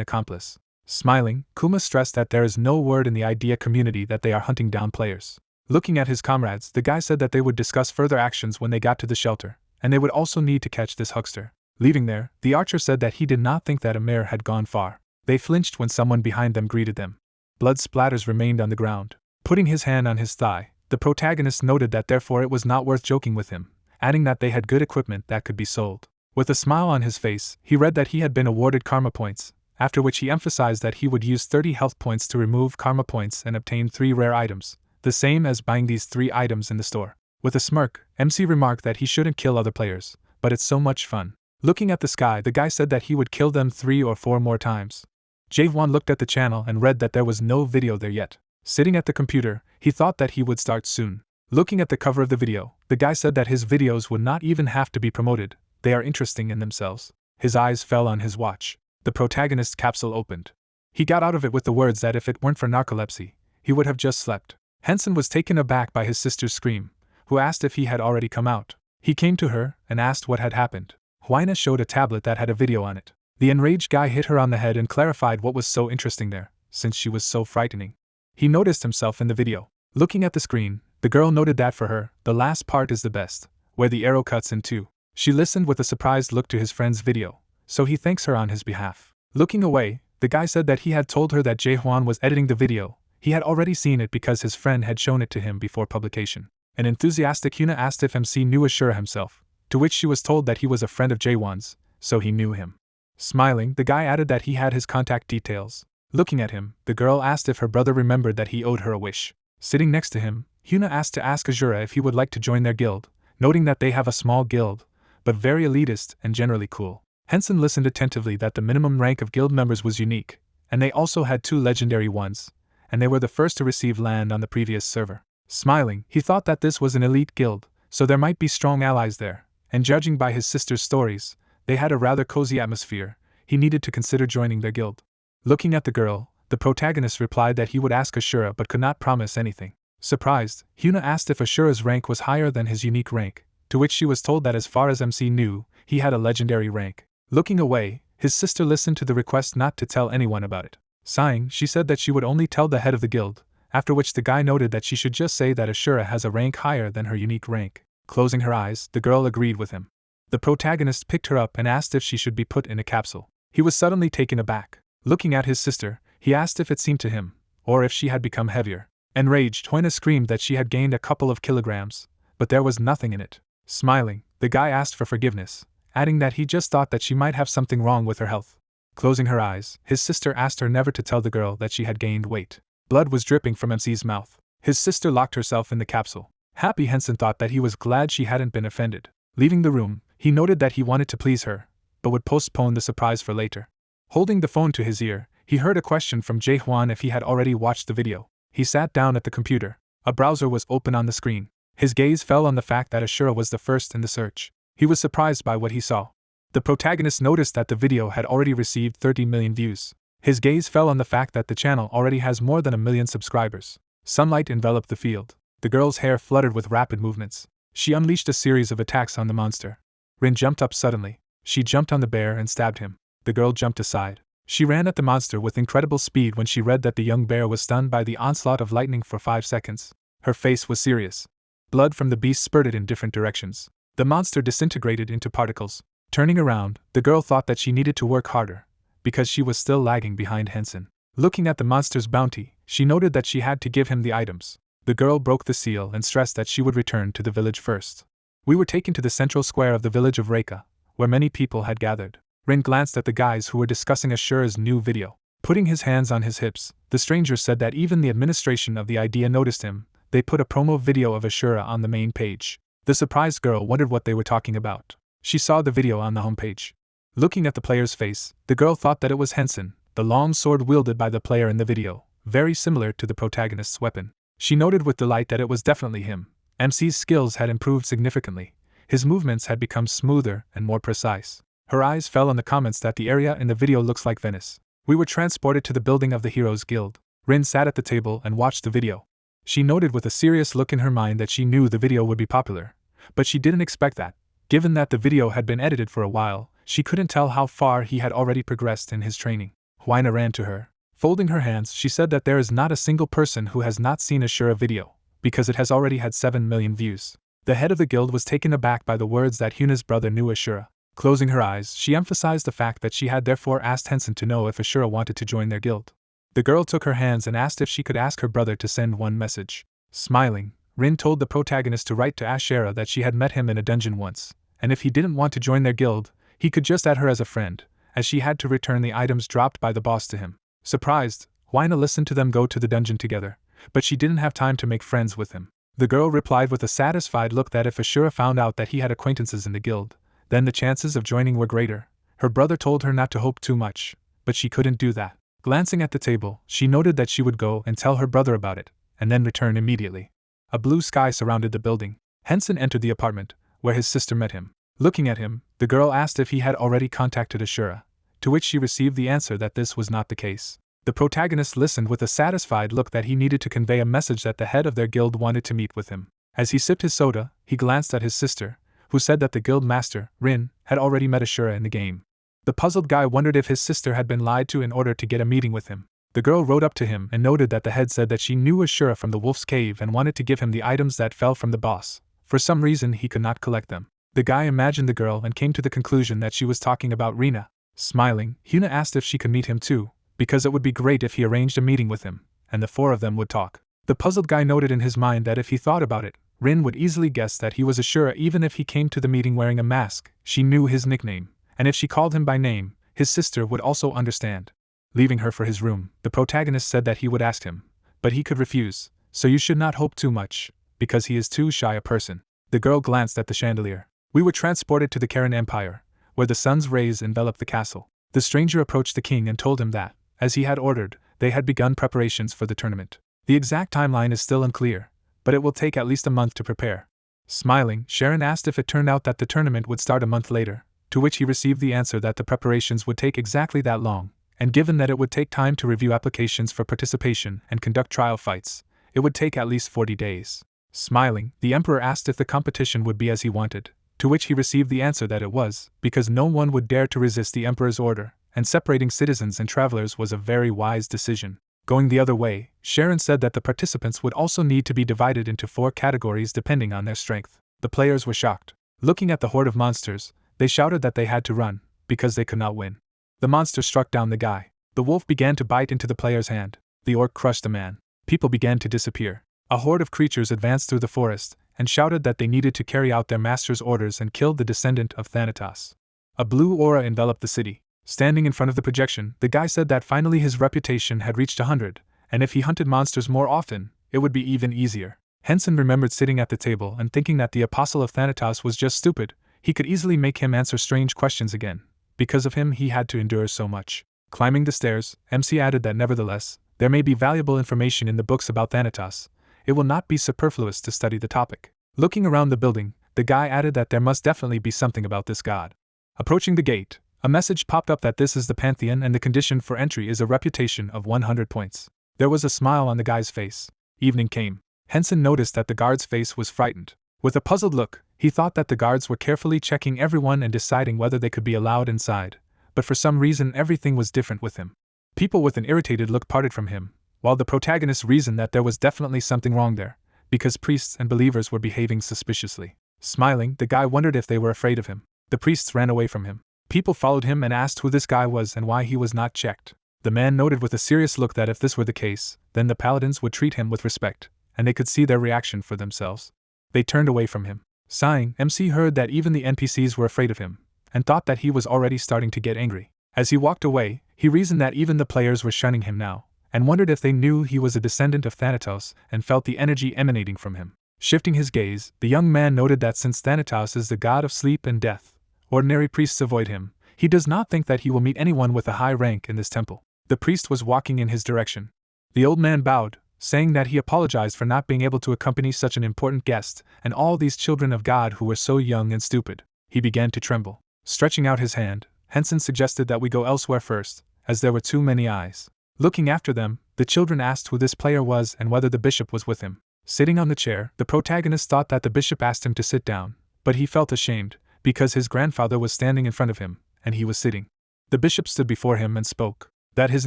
accomplice. Smiling, Kuma stressed that there is no word in the idea community that they are hunting down players. Looking at his comrades, the guy said that they would discuss further actions when they got to the shelter, and they would also need to catch this huckster. Leaving there, the archer said that he did not think that Amir had gone far. They flinched when someone behind them greeted them. Blood splatters remained on the ground. Putting his hand on his thigh, the protagonist noted that therefore it was not worth joking with him, adding that they had good equipment that could be sold. With a smile on his face, he read that he had been awarded karma points, after which he emphasized that he would use 30 health points to remove karma points and obtain 3 rare items, the same as buying these 3 items in the store. With a smirk, MC remarked that he shouldn't kill other players, but it's so much fun. Looking at the sky, the guy said that he would kill them 3 or 4 more times. Jaewon looked at the channel and read that there was no video there yet. Sitting at the computer, he thought that he would start soon. Looking at the cover of the video, the guy said that his videos would not even have to be promoted. They are interesting in themselves. His eyes fell on his watch. The protagonist's capsule opened. He got out of it with the words that if it weren't for narcolepsy, he would have just slept. Hensen was taken aback by his sister's scream, who asked if he had already come out. He came to her and asked what had happened. Hina showed a tablet that had a video on it. The enraged guy hit her on the head and clarified what was so interesting there, since she was so frightening. He noticed himself in the video. Looking at the screen, the girl noted that for her, the last part is the best, where the arrow cuts in two. She listened with a surprised look to his friend's video, so he thanks her on his behalf. Looking away, the guy said that he had told her that Jaehwan was editing the video. He had already seen it because his friend had shown it to him before publication. An enthusiastic Hina asked if MC knew Ashura himself, to which she was told that he was a friend of Jaehwan's, so he knew him. Smiling, the guy added that he had his contact details. Looking at him, the girl asked if her brother remembered that he owed her a wish. Sitting next to him, Hina asked Ashura if he would like to join their guild, noting that they have a small guild, but very elitist and generally cool. Hensen listened attentively that the minimum rank of guild members was unique, and they also had 2 legendary ones, and they were the first to receive land on the previous server. Smiling, he thought that this was an elite guild, so there might be strong allies there, and judging by his sister's stories, they had a rather cozy atmosphere. He needed to consider joining their guild. Looking at the girl, the protagonist replied that he would ask Ashura but could not promise anything. Surprised, Hina asked if Ashura's rank was higher than his unique rank, to which she was told that as far as MC knew, he had a legendary rank. Looking away, his sister listened to the request not to tell anyone about it. Sighing, she said that she would only tell the head of the guild, after which the guy noted that she should just say that Ashura has a rank higher than her unique rank. Closing her eyes, the girl agreed with him. The protagonist picked her up and asked if she should be put in a capsule. He was suddenly taken aback. Looking at his sister, he asked if it seemed to him, or if she had become heavier. Enraged, Hina screamed that she had gained a couple of kilograms, but there was nothing in it. Smiling, the guy asked for forgiveness, adding that he just thought that she might have something wrong with her health. Closing her eyes, his sister asked her never to tell the girl that she had gained weight. Blood was dripping from MC's mouth. His sister locked herself in the capsule. Happy Hensen thought that he was glad she hadn't been offended. Leaving the room, he noted that he wanted to please her, but would postpone the surprise for later. Holding the phone to his ear, he heard a question from Jaehwan if he had already watched the video. He sat down at the computer. A browser was open on the screen. His gaze fell on the fact that Ashura was the first in the search. He was surprised by what he saw. The protagonist noticed that the video had already received 30 million views. His gaze fell on the fact that the channel already has more than 1 million subscribers. Sunlight enveloped the field. The girl's hair fluttered with rapid movements. She unleashed a series of attacks on the monster. Rin jumped up suddenly. She jumped on the bear and stabbed him. The girl jumped aside. She ran at the monster with incredible speed when she read that the young bear was stunned by the onslaught of lightning for 5 seconds. Her face was serious. Blood from the beast spurted in different directions. The monster disintegrated into particles. Turning around, the girl thought that she needed to work harder, because she was still lagging behind Hensen. Looking at the monster's bounty, she noted that she had to give him the items. The girl broke the seal and stressed that she would return to the village first. We were taken to the central square of the village of Reika, where many people had gathered. Rin glanced at the guys who were discussing Ashura's new video. Putting his hands on his hips, the stranger said that even the administration of the idea noticed him. They put a promo video of Ashura on the main page. The surprised girl wondered what they were talking about. She saw the video on the homepage. Looking at the player's face, the girl thought that it was Hensen, the long sword wielded by the player in the video, very similar to the protagonist's weapon. She noted with delight that it was definitely him. MC's skills had improved significantly. His movements had become smoother and more precise. Her eyes fell on the comments that the area in the video looks like Venice. We were transported to the building of the Heroes Guild. Rin sat at the table and watched the video. She noted with a serious look in her mind that she knew the video would be popular. But she didn't expect that. Given that the video had been edited for a while, she couldn't tell how far he had already progressed in his training. Hina ran to her. Folding her hands, she said that there is not a single person who has not seen Ashura video, because it has already had 7 million views. The head of the guild was taken aback by the words that Hina's brother knew Ashura. Closing her eyes, she emphasized the fact that she had therefore asked Hensen to know if Ashura wanted to join their guild. The girl took her hands and asked if she could ask her brother to send one message. Smiling, Rin told the protagonist to write to Ashura that she had met him in a dungeon once, and if he didn't want to join their guild, he could just add her as a friend, as she had to return the items dropped by the boss to him. Surprised, Hina listened to them go to the dungeon together, but she didn't have time to make friends with him. The girl replied with a satisfied look that if Ashura found out that he had acquaintances in the guild, then the chances of joining were greater. Her brother told her not to hope too much, but she couldn't do that. Glancing at the table, she noted that she would go and tell her brother about it, and then return immediately. A blue sky surrounded the building. Hensen entered the apartment, where his sister met him. Looking at him, the girl asked if he had already contacted Ashura, to which she received the answer that this was not the case. The protagonist listened with a satisfied look that he needed to convey a message that the head of their guild wanted to meet with him. As he sipped his soda, he glanced at his sister, who said that the guild master, Rin, had already met Ashura in the game. The puzzled guy wondered if his sister had been lied to in order to get a meeting with him. The girl rode up to him and noted that the head said that she knew Ashura from the wolf's cave and wanted to give him the items that fell from the boss. For some reason he could not collect them. The guy imagined the girl and came to the conclusion that she was talking about Rina. Smiling, Hina asked if she could meet him too, because it would be great if he arranged a meeting with him, and the 4 of them would talk. The puzzled guy noted in his mind that if he thought about it, Rin would easily guess that he was Ashura even if he came to the meeting wearing a mask. She knew his nickname, and if she called him by name, his sister would also understand. Leaving her for his room, the protagonist said that he would ask him, but he could refuse, so you should not hope too much, because he is too shy a person. The girl glanced at the chandelier. We were transported to the Karen Empire, where the sun's rays enveloped the castle. The stranger approached the king and told him that, as he had ordered, they had begun preparations for the tournament. The exact timeline is still unclear, but it will take at least a month to prepare. Smiling, Sharon asked if it turned out that the tournament would start a month later, to which he received the answer that the preparations would take exactly that long, and given that it would take time to review applications for participation and conduct trial fights, it would take at least 40 days. Smiling, the emperor asked if the competition would be as he wanted, to which he received the answer that it was, because no one would dare to resist the emperor's order, and separating citizens and travelers was a very wise decision. Going the other way, Sharon said that the participants would also need to be divided into 4 categories depending on their strength. The players were shocked. Looking at the horde of monsters, they shouted that they had to run, because they could not win. The monster struck down the guy. The wolf began to bite into the player's hand. The orc crushed the man. People began to disappear. A horde of creatures advanced through the forest, and shouted that they needed to carry out their master's orders and killed the descendant of Thanatos. A blue aura enveloped the city. Standing in front of the projection, the guy said that finally his reputation had reached 100, and if he hunted monsters more often, it would be even easier. Hensen remembered sitting at the table and thinking that the apostle of Thanatos was just stupid. He could easily make him answer strange questions again. Because of him he had to endure so much. Climbing the stairs, MC added that nevertheless, there may be valuable information in the books about Thanatos. It will not be superfluous to study the topic. Looking around the building, the guy added that there must definitely be something about this god. Approaching the gate, a message popped up that this is the Pantheon and the condition for entry is a reputation of 100 points. There was a smile on the guy's face. Evening came. Hensen noticed that the guard's face was frightened. With a puzzled look, he thought that the guards were carefully checking everyone and deciding whether they could be allowed inside, but for some reason everything was different with him. People with an irritated look parted from him, while the protagonist reasoned that there was definitely something wrong there, because priests and believers were behaving suspiciously. Smiling, the guy wondered if they were afraid of him. The priests ran away from him. People followed him and asked who this guy was and why he was not checked. The man noted with a serious look that if this were the case, then the paladins would treat him with respect, and they could see their reaction for themselves. They turned away from him. Sighing, MC heard that even the NPCs were afraid of him, and thought that he was already starting to get angry. As he walked away, he reasoned that even the players were shunning him now, and wondered if they knew he was a descendant of Thanatos and felt the energy emanating from him. Shifting his gaze, the young man noted that since Thanatos is the god of sleep and death, ordinary priests avoid him. He does not think that he will meet anyone with a high rank in this temple. The priest was walking in his direction. The old man bowed, saying that he apologized for not being able to accompany such an important guest and all these children of God who were so young and stupid. He began to tremble. Stretching out his hand, Hensen suggested that we go elsewhere first, as there were too many eyes. Looking after them, the children asked who this player was and whether the bishop was with him. Sitting on the chair, the protagonist thought that the bishop asked him to sit down, but he felt ashamed, because his grandfather was standing in front of him, and he was sitting. The bishop stood before him and spoke. That his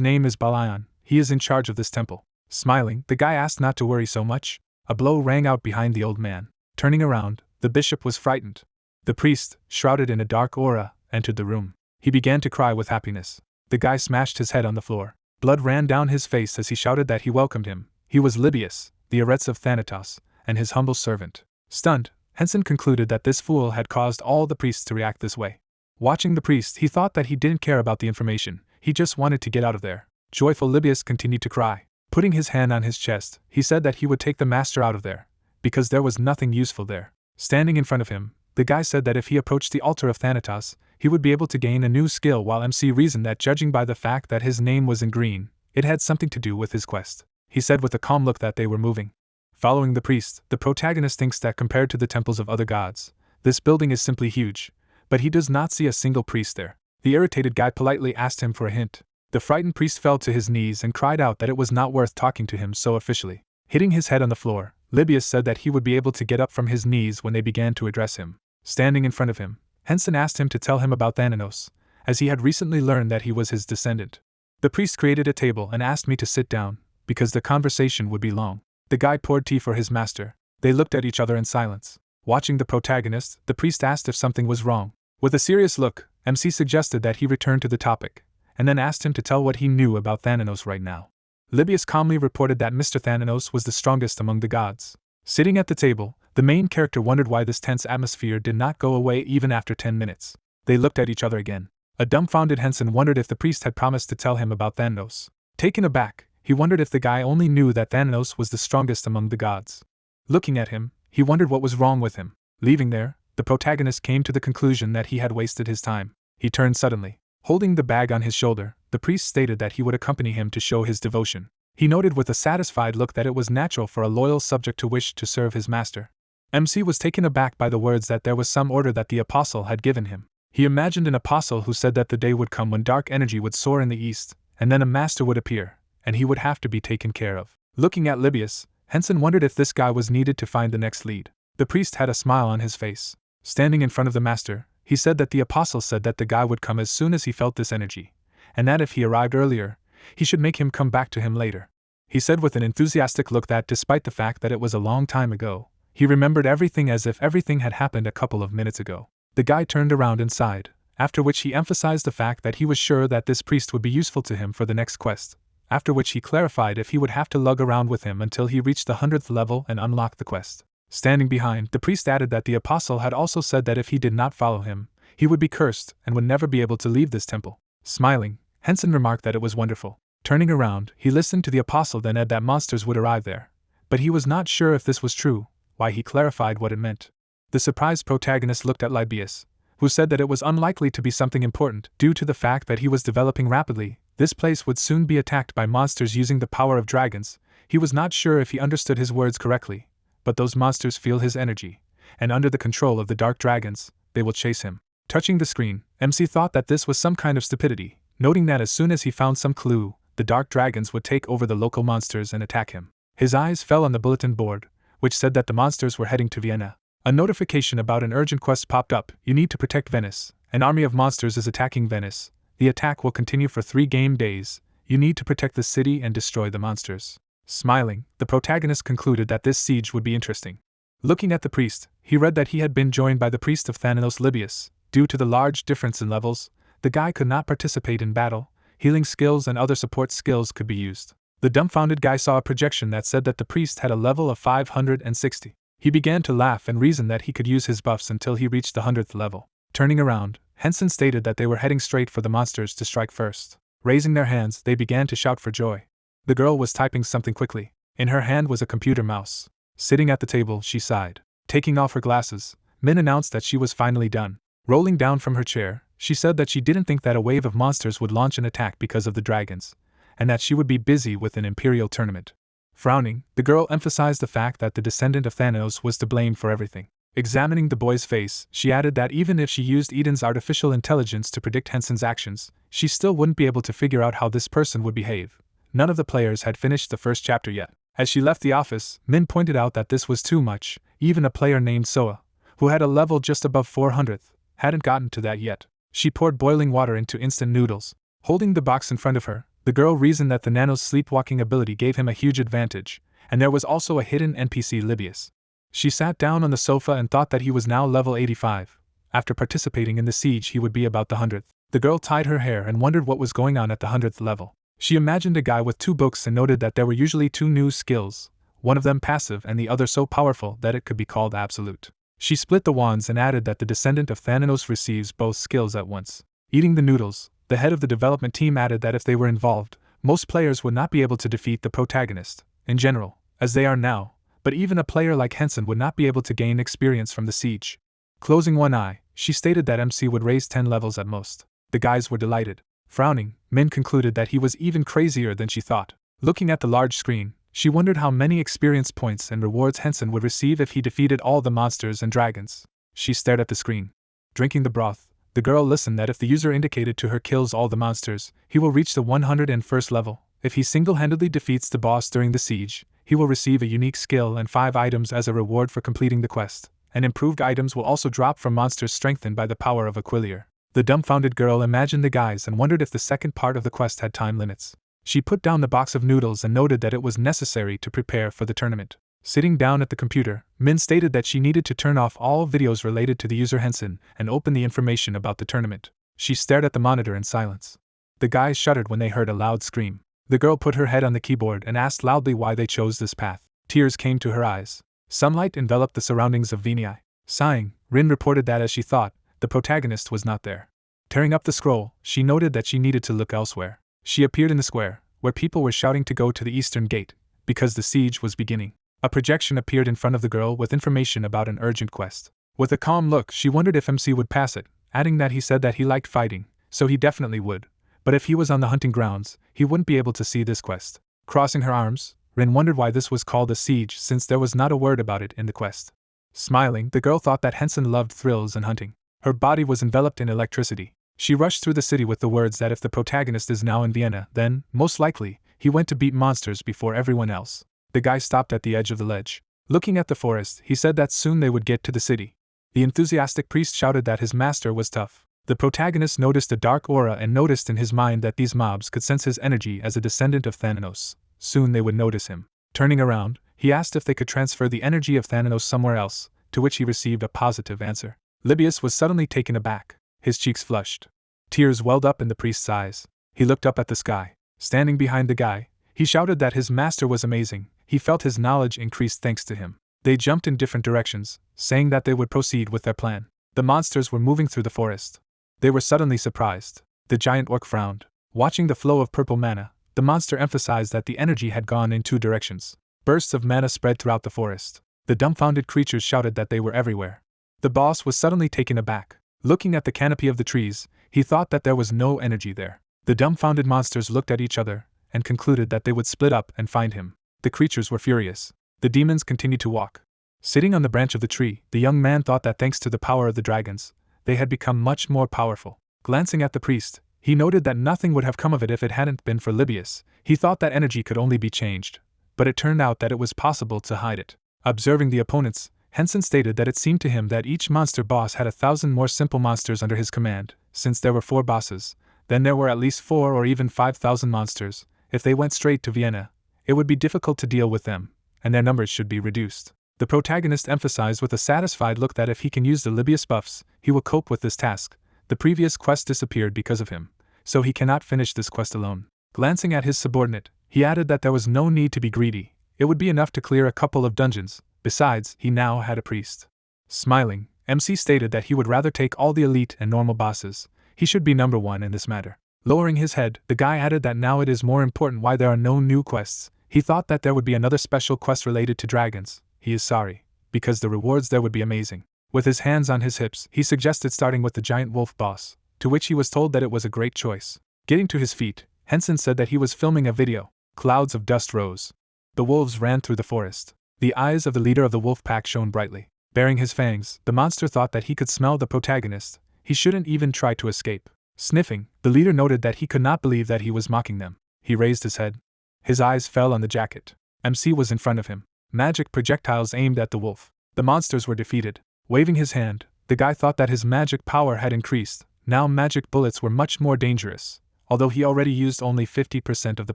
name is Balayan, he is in charge of this temple. Smiling, the guy asked not to worry so much. A blow rang out behind the old man. Turning around, the bishop was frightened. The priest, shrouded in a dark aura, entered the room. He began to cry with happiness. The guy smashed his head on the floor. Blood ran down his face as he shouted that he welcomed him. He was Libius, the Arets of Thanatos, and his humble servant. Stunned, Hensen concluded that this fool had caused all the priests to react this way. Watching the priest, he thought that he didn't care about the information, he just wanted to get out of there. Joyful Libius continued to cry. Putting his hand on his chest, he said that he would take the master out of there, because there was nothing useful there. Standing in front of him, the guy said that if he approached the altar of Thanatos, he would be able to gain a new skill, while MC reasoned that judging by the fact that his name was in green, it had something to do with his quest. He said with a calm look that they were moving. Following the priest, the protagonist thinks that compared to the temples of other gods, this building is simply huge, but he does not see a single priest there. The irritated guy politely asked him for a hint. The frightened priest fell to his knees and cried out that it was not worth talking to him so officially. Hitting his head on the floor, Libius said that he would be able to get up from his knees when they began to address him. Standing in front of him, Hensen asked him to tell him about Thanatos, as he had recently learned that he was his descendant. The priest created a table and asked me to sit down, because the conversation would be long. The guy poured tea for his master. They looked at each other in silence. Watching the protagonist, the priest asked if something was wrong. With a serious look, MC suggested that he return to the topic, and then asked him to tell what he knew about Thanatos right now. Libius calmly reported that Mr. Thanatos was the strongest among the gods. Sitting at the table, the main character wondered why this tense atmosphere did not go away even after 10 minutes. They looked at each other again. A dumbfounded Hensen wondered if the priest had promised to tell him about Thanatos. Taken aback, he wondered if the guy only knew that Thanatos was the strongest among the gods. Looking at him, he wondered what was wrong with him. Leaving there, the protagonist came to the conclusion that he had wasted his time. He turned suddenly. Holding the bag on his shoulder, the priest stated that he would accompany him to show his devotion. He noted with a satisfied look that it was natural for a loyal subject to wish to serve his master. MC was taken aback by the words that there was some order that the apostle had given him. He imagined an apostle who said that the day would come when dark energy would soar in the east, and then a master would appear, and he would have to be taken care of. Looking at Libius, Hensen wondered if this guy was needed to find the next lead. The priest had a smile on his face. Standing in front of the master, he said that the apostle said that the guy would come as soon as he felt this energy, and that if he arrived earlier, he should make him come back to him later. He said with an enthusiastic look that despite the fact that it was a long time ago, he remembered everything as if everything had happened a couple of minutes ago. The guy turned around and sighed, after which he emphasized the fact that he was sure that this priest would be useful to him for the next quest, after which he clarified if he would have to lug around with him until he reached the 100th level and unlocked the quest. Standing behind, the priest added that the apostle had also said that if he did not follow him, he would be cursed and would never be able to leave this temple. Smiling, Hensen remarked that it was wonderful. Turning around, he listened to the apostle then add that monsters would arrive there, but he was not sure if this was true, why he clarified what it meant. The surprised protagonist looked at Libius, who said that it was unlikely to be something important due to the fact that he was developing rapidly. This place would soon be attacked by monsters using the power of dragons. He was not sure if he understood his words correctly, but those monsters feel his energy, and under the control of the dark dragons, they will chase him. Touching the screen, MC thought that this was some kind of stupidity, noting that as soon as he found some clue, the dark dragons would take over the local monsters and attack him. His eyes fell on the bulletin board, which said that the monsters were heading to Vienna. A notification about an urgent quest popped up. You need to protect Venice. An army of monsters is attacking Venice. The attack will continue for 3 game days. You need to protect the city and destroy the monsters. Smiling, the protagonist concluded that this siege would be interesting. Looking at the priest, he read that he had been joined by the priest of Thanatos Libius. Due to the large difference in levels, the guy could not participate in battle. Healing skills and other support skills could be used. The dumbfounded guy saw a projection that said that the priest had a level of 560. He began to laugh and reasoned that he could use his buffs until he reached the 100th level. Turning around, Hensen stated that they were heading straight for the monsters to strike first. Raising their hands, they began to shout for joy. The girl was typing something quickly. In her hand was a computer mouse. Sitting at the table, she sighed. Taking off her glasses, Min announced that she was finally done. Rolling down from her chair, she said that she didn't think that a wave of monsters would launch an attack because of the dragons, and that she would be busy with an Imperial Tournament. Frowning, the girl emphasized the fact that the descendant of Thanatos was to blame for everything. Examining the boy's face, she added that even if she used Eden's artificial intelligence to predict Hensen's actions, she still wouldn't be able to figure out how this person would behave. None of the players had finished the first chapter yet. As she left the office, Min pointed out that this was too much. Even a player named Soa, who had a level just above 400th, hadn't gotten to that yet. She poured boiling water into instant noodles. Holding the box in front of her, the girl reasoned that the Nano's sleepwalking ability gave him a huge advantage, and there was also a hidden NPC Libius. She sat down on the sofa and thought that he was now level 85. After participating in the siege, he would be about the 100th. The girl tied her hair and wondered what was going on at the 100th level. She imagined a guy with 2 books and noted that there were usually 2 new skills, one of them passive and the other so powerful that it could be called absolute. She split the wands and added that the descendant of Thanatos receives both skills at once. Eating the noodles, the head of the development team added that if they were involved, most players would not be able to defeat the protagonist, in general, as they are now, but even a player like Hensen would not be able to gain experience from the siege. Closing one eye, she stated that MC would raise 10 levels at most. The guys were delighted. Frowning, Min concluded that he was even crazier than she thought. Looking at the large screen, she wondered how many experience points and rewards Hensen would receive if he defeated all the monsters and dragons. She stared at the screen. Drinking the broth, the girl listened that if the user indicated to her kills all the monsters, he will reach the 101st level. If he single-handedly defeats the boss during the siege, he will receive a unique skill and 5 items as a reward for completing the quest, and improved items will also drop from monsters strengthened by the power of Aquilier. The dumbfounded girl imagined the guys and wondered if the second part of the quest had time limits. She put down the box of noodles and noted that it was necessary to prepare for the tournament. Sitting down at the computer, Min stated that she needed to turn off all videos related to the user Hensen and open the information about the tournament. She stared at the monitor in silence. The guys shuddered when they heard a loud scream. The girl put her head on the keyboard and asked loudly why they chose this path. Tears came to her eyes. Sunlight enveloped the surroundings of Venii. Sighing, Rin reported that as she thought, the protagonist was not there. Tearing up the scroll, she noted that she needed to look elsewhere. She appeared in the square, where people were shouting to go to the eastern gate, because the siege was beginning. A projection appeared in front of the girl with information about an urgent quest. With a calm look, she wondered if MC would pass it, adding that he said that he liked fighting, so he definitely would. But if he was on the hunting grounds, he wouldn't be able to see this quest. Crossing her arms, Rin wondered why this was called a siege since there was not a word about it in the quest. Smiling, the girl thought that Hensen loved thrills and hunting. Her body was enveloped in electricity. She rushed through the city with the words that if the protagonist is now in Vienna, then, most likely, he went to beat monsters before everyone else. The guy stopped at the edge of the ledge. Looking at the forest, he said that soon they would get to the city. The enthusiastic priest shouted that his master was tough. The protagonist noticed a dark aura and noticed in his mind that these mobs could sense his energy as a descendant of Thanatos. Soon they would notice him. Turning around, he asked if they could transfer the energy of Thanatos somewhere else, to which he received a positive answer. Libius was suddenly taken aback. His cheeks flushed. Tears welled up in the priest's eyes. He looked up at the sky. Standing behind the guy, he shouted that his master was amazing. He felt his knowledge increased thanks to him. They jumped in different directions, saying that they would proceed with their plan. The monsters were moving through the forest. They were suddenly surprised. The giant orc frowned. Watching the flow of purple mana, the monster emphasized that the energy had gone in 2 directions. Bursts of mana spread throughout the forest. The dumbfounded creatures shouted that they were everywhere. The boss was suddenly taken aback. Looking at the canopy of the trees, he thought that there was no energy there. The dumbfounded monsters looked at each other and concluded that they would split up and find him. The creatures were furious. The demons continued to walk. Sitting on the branch of the tree, the young man thought that thanks to the power of the dragons, they had become much more powerful. Glancing at the priest, he noted that nothing would have come of it if it hadn't been for Libius. He thought that energy could only be changed, but it turned out that it was possible to hide it. Observing the opponents, Hensen stated that it seemed to him that each monster boss had 1,000 more simple monsters under his command. Since there were 4 bosses, then there were at least 4 or even 5,000 monsters. If they went straight to Vienna, it would be difficult to deal with them, and their numbers should be reduced. The protagonist emphasized with a satisfied look that if he can use the Libius buffs, he will cope with this task. The previous quest disappeared because of him, so he cannot finish this quest alone. Glancing at his subordinate, he added that there was no need to be greedy. It would be enough to clear a couple of dungeons. Besides, he now had a priest. Smiling, MC stated that he would rather take all the elite and normal bosses. He should be number 1 in this matter. Lowering his head, the guy added that now it is more important why there are no new quests. He thought that there would be another special quest related to dragons. He is sorry, because the rewards there would be amazing. With his hands on his hips, he suggested starting with the giant wolf boss, to which he was told that it was a great choice. Getting to his feet, Hensen said that he was filming a video. Clouds of dust rose. The wolves ran through the forest. The eyes of the leader of the wolf pack shone brightly. Baring his fangs, the monster thought that he could smell the protagonist. He shouldn't even try to escape. Sniffing, the leader noted that he could not believe that he was mocking them. He raised his head. His eyes fell on the jacket. MC was in front of him. Magic projectiles aimed at the wolf. The monsters were defeated. Waving his hand, the guy thought that his magic power had increased. Now magic bullets were much more dangerous, although he already used only 50% of the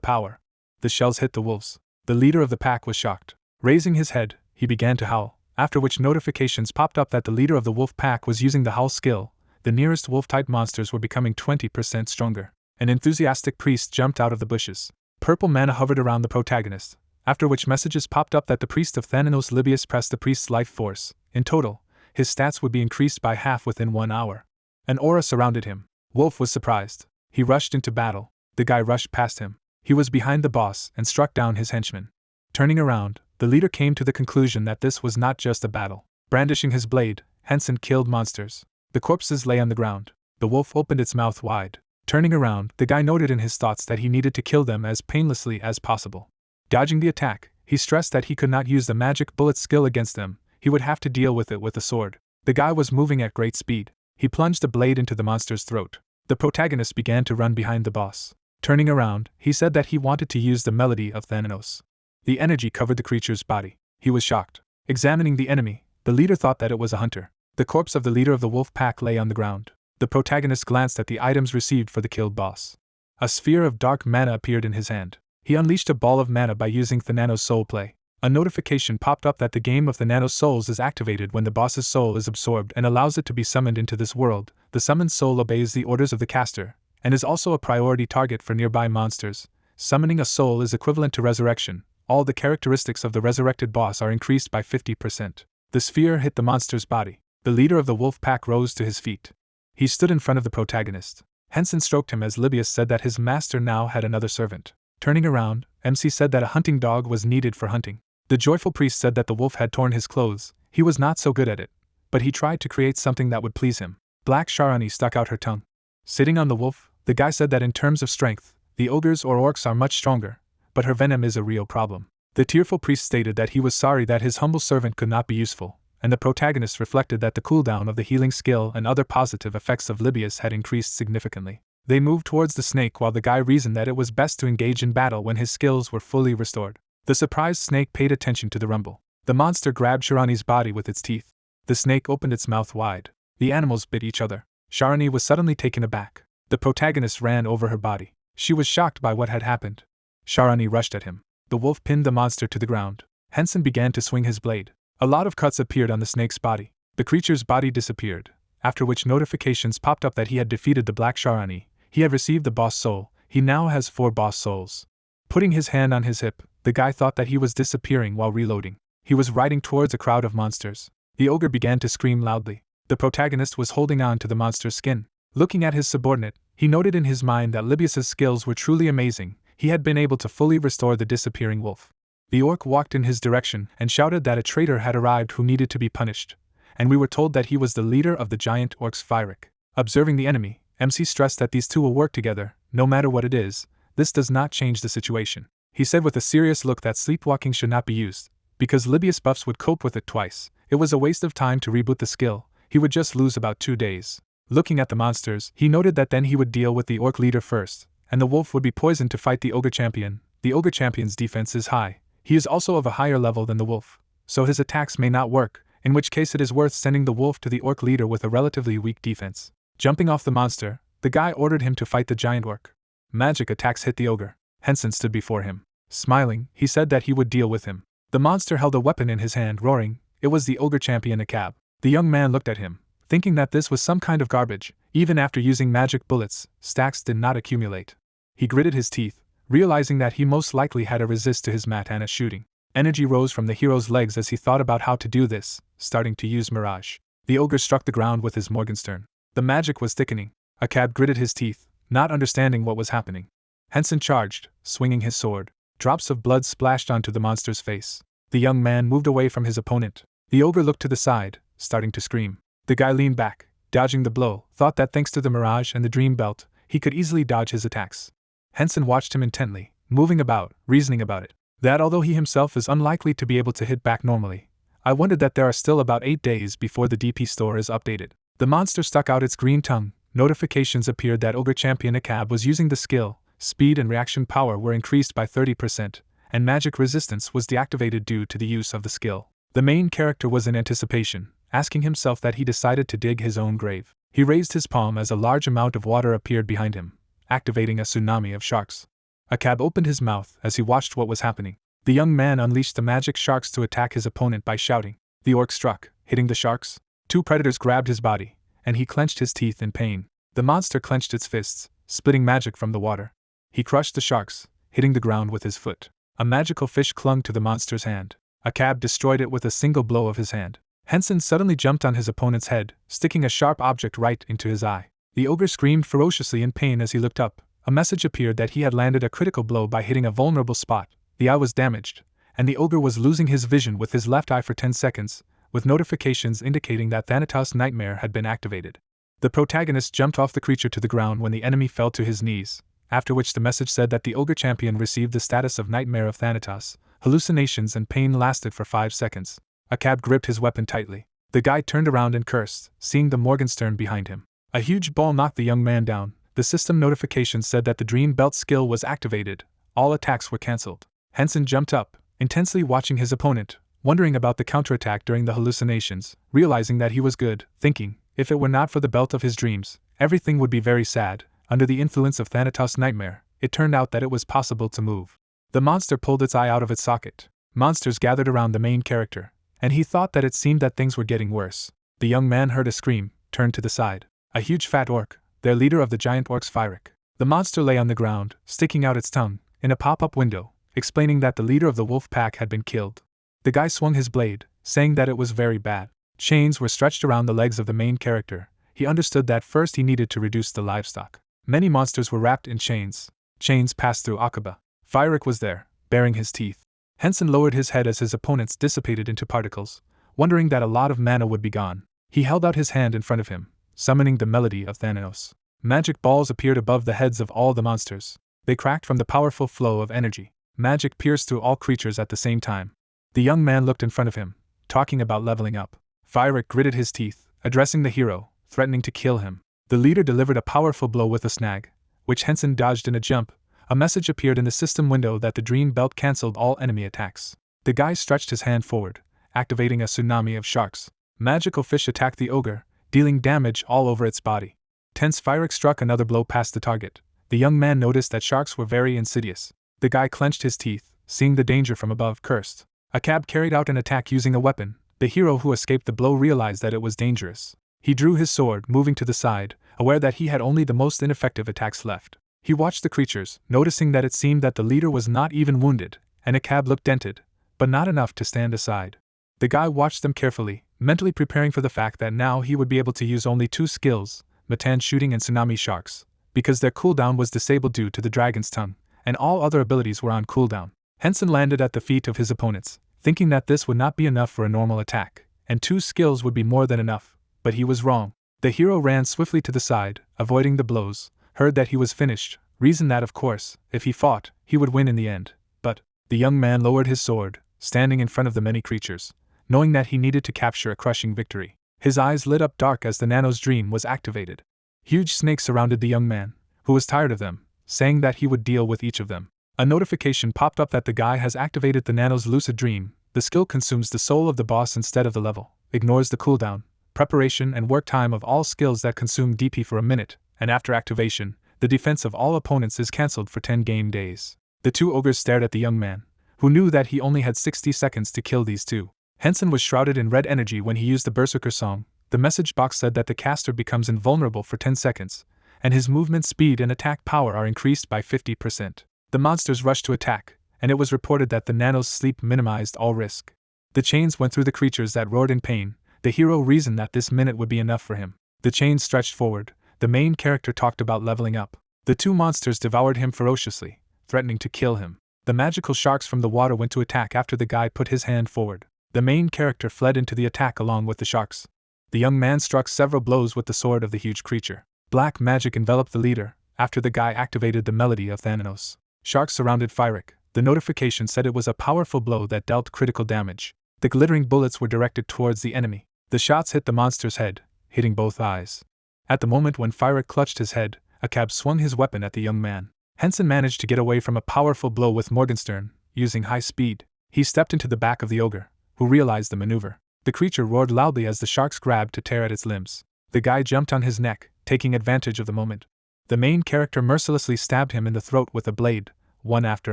power. The shells hit the wolves. The leader of the pack was shocked. Raising his head, he began to howl, after which notifications popped up that the leader of the wolf pack was using the howl skill. The nearest wolf-type monsters were becoming 20% stronger. An enthusiastic priest jumped out of the bushes. Purple mana hovered around the protagonist, after which messages popped up that the priest of Thanatos Libius pressed the priest's life force. In total, his stats would be increased by half within 1 hour. An aura surrounded him. Wolf was surprised. He rushed into battle. The guy rushed past him. He was behind the boss and struck down his henchman. Turning around, the leader came to the conclusion that this was not just a battle. Brandishing his blade, Hensen killed monsters. The corpses lay on the ground. The wolf opened its mouth wide. Turning around, the guy noted in his thoughts that he needed to kill them as painlessly as possible. Dodging the attack, he stressed that he could not use the magic bullet skill against them. He would have to deal with it with a sword. The guy was moving at great speed. He plunged the blade into the monster's throat. The protagonist began to run behind the boss. Turning around, he said that he wanted to use the melody of Thanatos. The energy covered the creature's body. He was shocked. Examining the enemy, the leader thought that it was a hunter. The corpse of the leader of the wolf pack lay on the ground. The protagonist glanced at the items received for the killed boss. A sphere of dark mana appeared in his hand. He unleashed a ball of mana by using Thanatos Soul Play. A notification popped up that the game of Thanatos Souls is activated when the boss's soul is absorbed and allows it to be summoned into this world. The summoned soul obeys the orders of the caster, and is also a priority target for nearby monsters. Summoning a soul is equivalent to resurrection. All the characteristics of the resurrected boss are increased by 50%. The sphere hit the monster's body. The leader of the wolf pack rose to his feet. He stood in front of the protagonist. Hensen stroked him as Libius said that his master now had another servant. Turning around, MC said that a hunting dog was needed for hunting. The joyful priest said that the wolf had torn his clothes. He was not so good at it, but he tried to create something that would please him. Black Sharani stuck out her tongue. Sitting on the wolf, the guy said that in terms of strength, the ogres or orcs are much stronger, but her venom is a real problem. The tearful priest stated that he was sorry that his humble servant could not be useful, and the protagonist reflected that the cooldown of the healing skill and other positive effects of Libius had increased significantly. They moved towards the snake while the guy reasoned that it was best to engage in battle when his skills were fully restored. The surprised snake paid attention to the rumble. The monster grabbed Sharani's body with its teeth. The snake opened its mouth wide. The animals bit each other. Sharani was suddenly taken aback. The protagonist ran over her body. She was shocked by what had happened. Sharani rushed at him. The wolf pinned the monster to the ground. Hensen began to swing his blade. A lot of cuts appeared on the snake's body. The creature's body disappeared, after which notifications popped up that he had defeated the Black Sharani. He had received the boss soul. He now has 4 boss souls. Putting his hand on his hip, the guy thought that he was disappearing while reloading. He was riding towards a crowd of monsters. The ogre began to scream loudly. The protagonist was holding on to the monster's skin. Looking at his subordinate, he noted in his mind that Libius's skills were truly amazing. He had been able to fully restore the disappearing wolf. The orc walked in his direction and shouted that a traitor had arrived who needed to be punished, and we were told that he was the leader of the giant orcs Fyric. Observing the enemy, MC stressed that these two will work together, no matter what it is. This does not change the situation. He said with a serious look that sleepwalking should not be used, because Libius buffs would cope with it twice. It was a waste of time to reboot the skill. He would just lose about 2 days. Looking at the monsters, he noted that then he would deal with the orc leader first, and the wolf would be poisoned to fight the ogre champion. The ogre champion's defense is high. He is also of a higher level than the wolf, so his attacks may not work, in which case it is worth sending the wolf to the orc leader with a relatively weak defense. Jumping off the monster, the guy ordered him to fight the giant orc. Magic attacks hit the ogre. Hensen stood before him. Smiling, he said that he would deal with him. The monster held a weapon in his hand, roaring. It was the ogre champion Akab. The young man looked at him, thinking that this was some kind of garbage. Even after using magic bullets, stacks did not accumulate. He gritted his teeth, realizing that he most likely had a resist to his Matana shooting. Energy rose from the hero's legs as he thought about how to do this, starting to use Mirage. The ogre struck the ground with his Morgenstern. The magic was thickening. Akab gritted his teeth, not understanding what was happening. Hensen charged, swinging his sword. Drops of blood splashed onto the monster's face. The young man moved away from his opponent. The ogre looked to the side, starting to scream. The guy leaned back, dodging the blow, thought that thanks to the Mirage and the Dream Belt, he could easily dodge his attacks. Hensen watched him intently, moving about, reasoning about it. That although he himself is unlikely to be able to hit back normally, I wondered that there are still about 8 days before the DP store is updated. The monster stuck out its green tongue. Notifications appeared that Ogre Champion Akab was using the skill. Speed and reaction power were increased by 30%, and magic resistance was deactivated due to the use of the skill. The main character was in anticipation, asking himself that he decided to dig his own grave. He raised his palm as a large amount of water appeared behind him, activating a tsunami of sharks. Akab opened his mouth as he watched what was happening. The young man unleashed the magic sharks to attack his opponent by shouting. The orc struck, hitting the sharks. 2 predators grabbed his body, and he clenched his teeth in pain. The monster clenched its fists, spitting magic from the water. He crushed the sharks, hitting the ground with his foot. A magical fish clung to the monster's hand. Akab destroyed it with a single blow of his hand. Hensen suddenly jumped on his opponent's head, sticking a sharp object right into his eye. The ogre screamed ferociously in pain as he looked up. A message appeared that he had landed a critical blow by hitting a vulnerable spot. The eye was damaged, and the ogre was losing his vision with his left eye for 10 seconds, with notifications indicating that Thanatos' nightmare had been activated. The protagonist jumped off the creature to the ground when the enemy fell to his knees, after which the message said that the ogre champion received the status of Nightmare of Thanatos. Hallucinations and pain lasted for 5 seconds. Akab gripped his weapon tightly. The guy turned around and cursed, seeing the Morgenstern behind him. A huge ball knocked the young man down. The system notification said that the Dream Belt skill was activated. All attacks were cancelled. Hensen jumped up, intensely watching his opponent, wondering about the counterattack during the hallucinations, realizing that he was good, thinking, if it were not for the belt of his dreams, everything would be very sad. Under the influence of Thanatos' nightmare, it turned out that it was possible to move. The monster pulled its eye out of its socket. Monsters gathered around the main character, and he thought that it seemed that things were getting worse. The young man heard a scream, turned to the side. A huge fat orc, their leader of the giant orcs Fyric. The monster lay on the ground, sticking out its tongue, in a pop-up window, explaining that the leader of the wolf pack had been killed. The guy swung his blade, saying that it was very bad. Chains were stretched around the legs of the main character. He understood that first he needed to reduce the livestock. Many monsters were wrapped in chains. Chains passed through Akaba. Fyric was there, baring his teeth. Hensen lowered his head as his opponents dissipated into particles, wondering that a lot of mana would be gone. He held out his hand in front of him, summoning the melody of Thanatos. Magic balls appeared above the heads of all the monsters. They cracked from the powerful flow of energy. Magic pierced through all creatures at the same time. The young man looked in front of him, talking about leveling up. Fyric gritted his teeth, addressing the hero, threatening to kill him. The leader delivered a powerful blow with a snag, which Hensen dodged in a jump. A message appeared in the system window that the Dream Belt cancelled all enemy attacks. The guy stretched his hand forward, activating a tsunami of sharks. Magical fish attacked the ogre, dealing damage all over its body. Tense Fyric struck another blow past the target. The young man noticed that sharks were very insidious. The guy clenched his teeth, seeing the danger from above, cursed. Akab carried out an attack using a weapon. The hero who escaped the blow realized that it was dangerous. He drew his sword, moving to the side, aware that he had only the most ineffective attacks left. He watched the creatures, noticing that it seemed that the leader was not even wounded, and Akab looked dented, but not enough to stand aside. The guy watched them carefully, mentally preparing for the fact that now he would be able to use only 2 skills, Matan shooting and Tsunami sharks, because their cooldown was disabled due to the dragon's tongue, and all other abilities were on cooldown. Hensen landed at the feet of his opponents, thinking that this would not be enough for a normal attack, and 2 skills would be more than enough, but he was wrong. The hero ran swiftly to the side, avoiding the blows, heard that he was finished, reasoned that of course, if he fought, he would win in the end, but the young man lowered his sword, standing in front of the many creatures, knowing that he needed to capture a crushing victory. His eyes lit up dark as the Nano's dream was activated. Huge snakes surrounded the young man, who was tired of them, saying that he would deal with each of them. A notification popped up that the guy has activated the Nano's lucid dream. The skill consumes the soul of the boss instead of the level, ignores the cooldown, preparation and work time of all skills that consume DP for a minute, and after activation, the defense of all opponents is cancelled for 10 game days. The two ogres stared at the young man, who knew that he only had 60 seconds to kill these two. Hensen was shrouded in red energy when he used the Berserker song. The message box said that the caster becomes invulnerable for 10 seconds, and his movement speed and attack power are increased by 50%. The monsters rushed to attack, and it was reported that the Nano's sleep minimized all risk. The chains went through the creatures that roared in pain. The hero reasoned that this minute would be enough for him. The chains stretched forward. The main character talked about leveling up. The two monsters devoured him ferociously, threatening to kill him. The magical sharks from the water went to attack after the guy put his hand forward. The main character fled into the attack along with the sharks. The young man struck several blows with the sword of the huge creature. Black magic enveloped the leader, after the guy activated the melody of Thanatos. Sharks surrounded Fyric. The notification said it was a powerful blow that dealt critical damage. The glittering bullets were directed towards the enemy. The shots hit the monster's head, hitting both eyes. At the moment when Fyric clutched his head, a cab swung his weapon at the young man. Hensen managed to get away from a powerful blow with Morgenstern, using high speed. He stepped into the back of the ogre, who realized the maneuver. The creature roared loudly as the sharks grabbed to tear at its limbs. The guy jumped on his neck, taking advantage of the moment. The main character mercilessly stabbed him in the throat with a blade, one after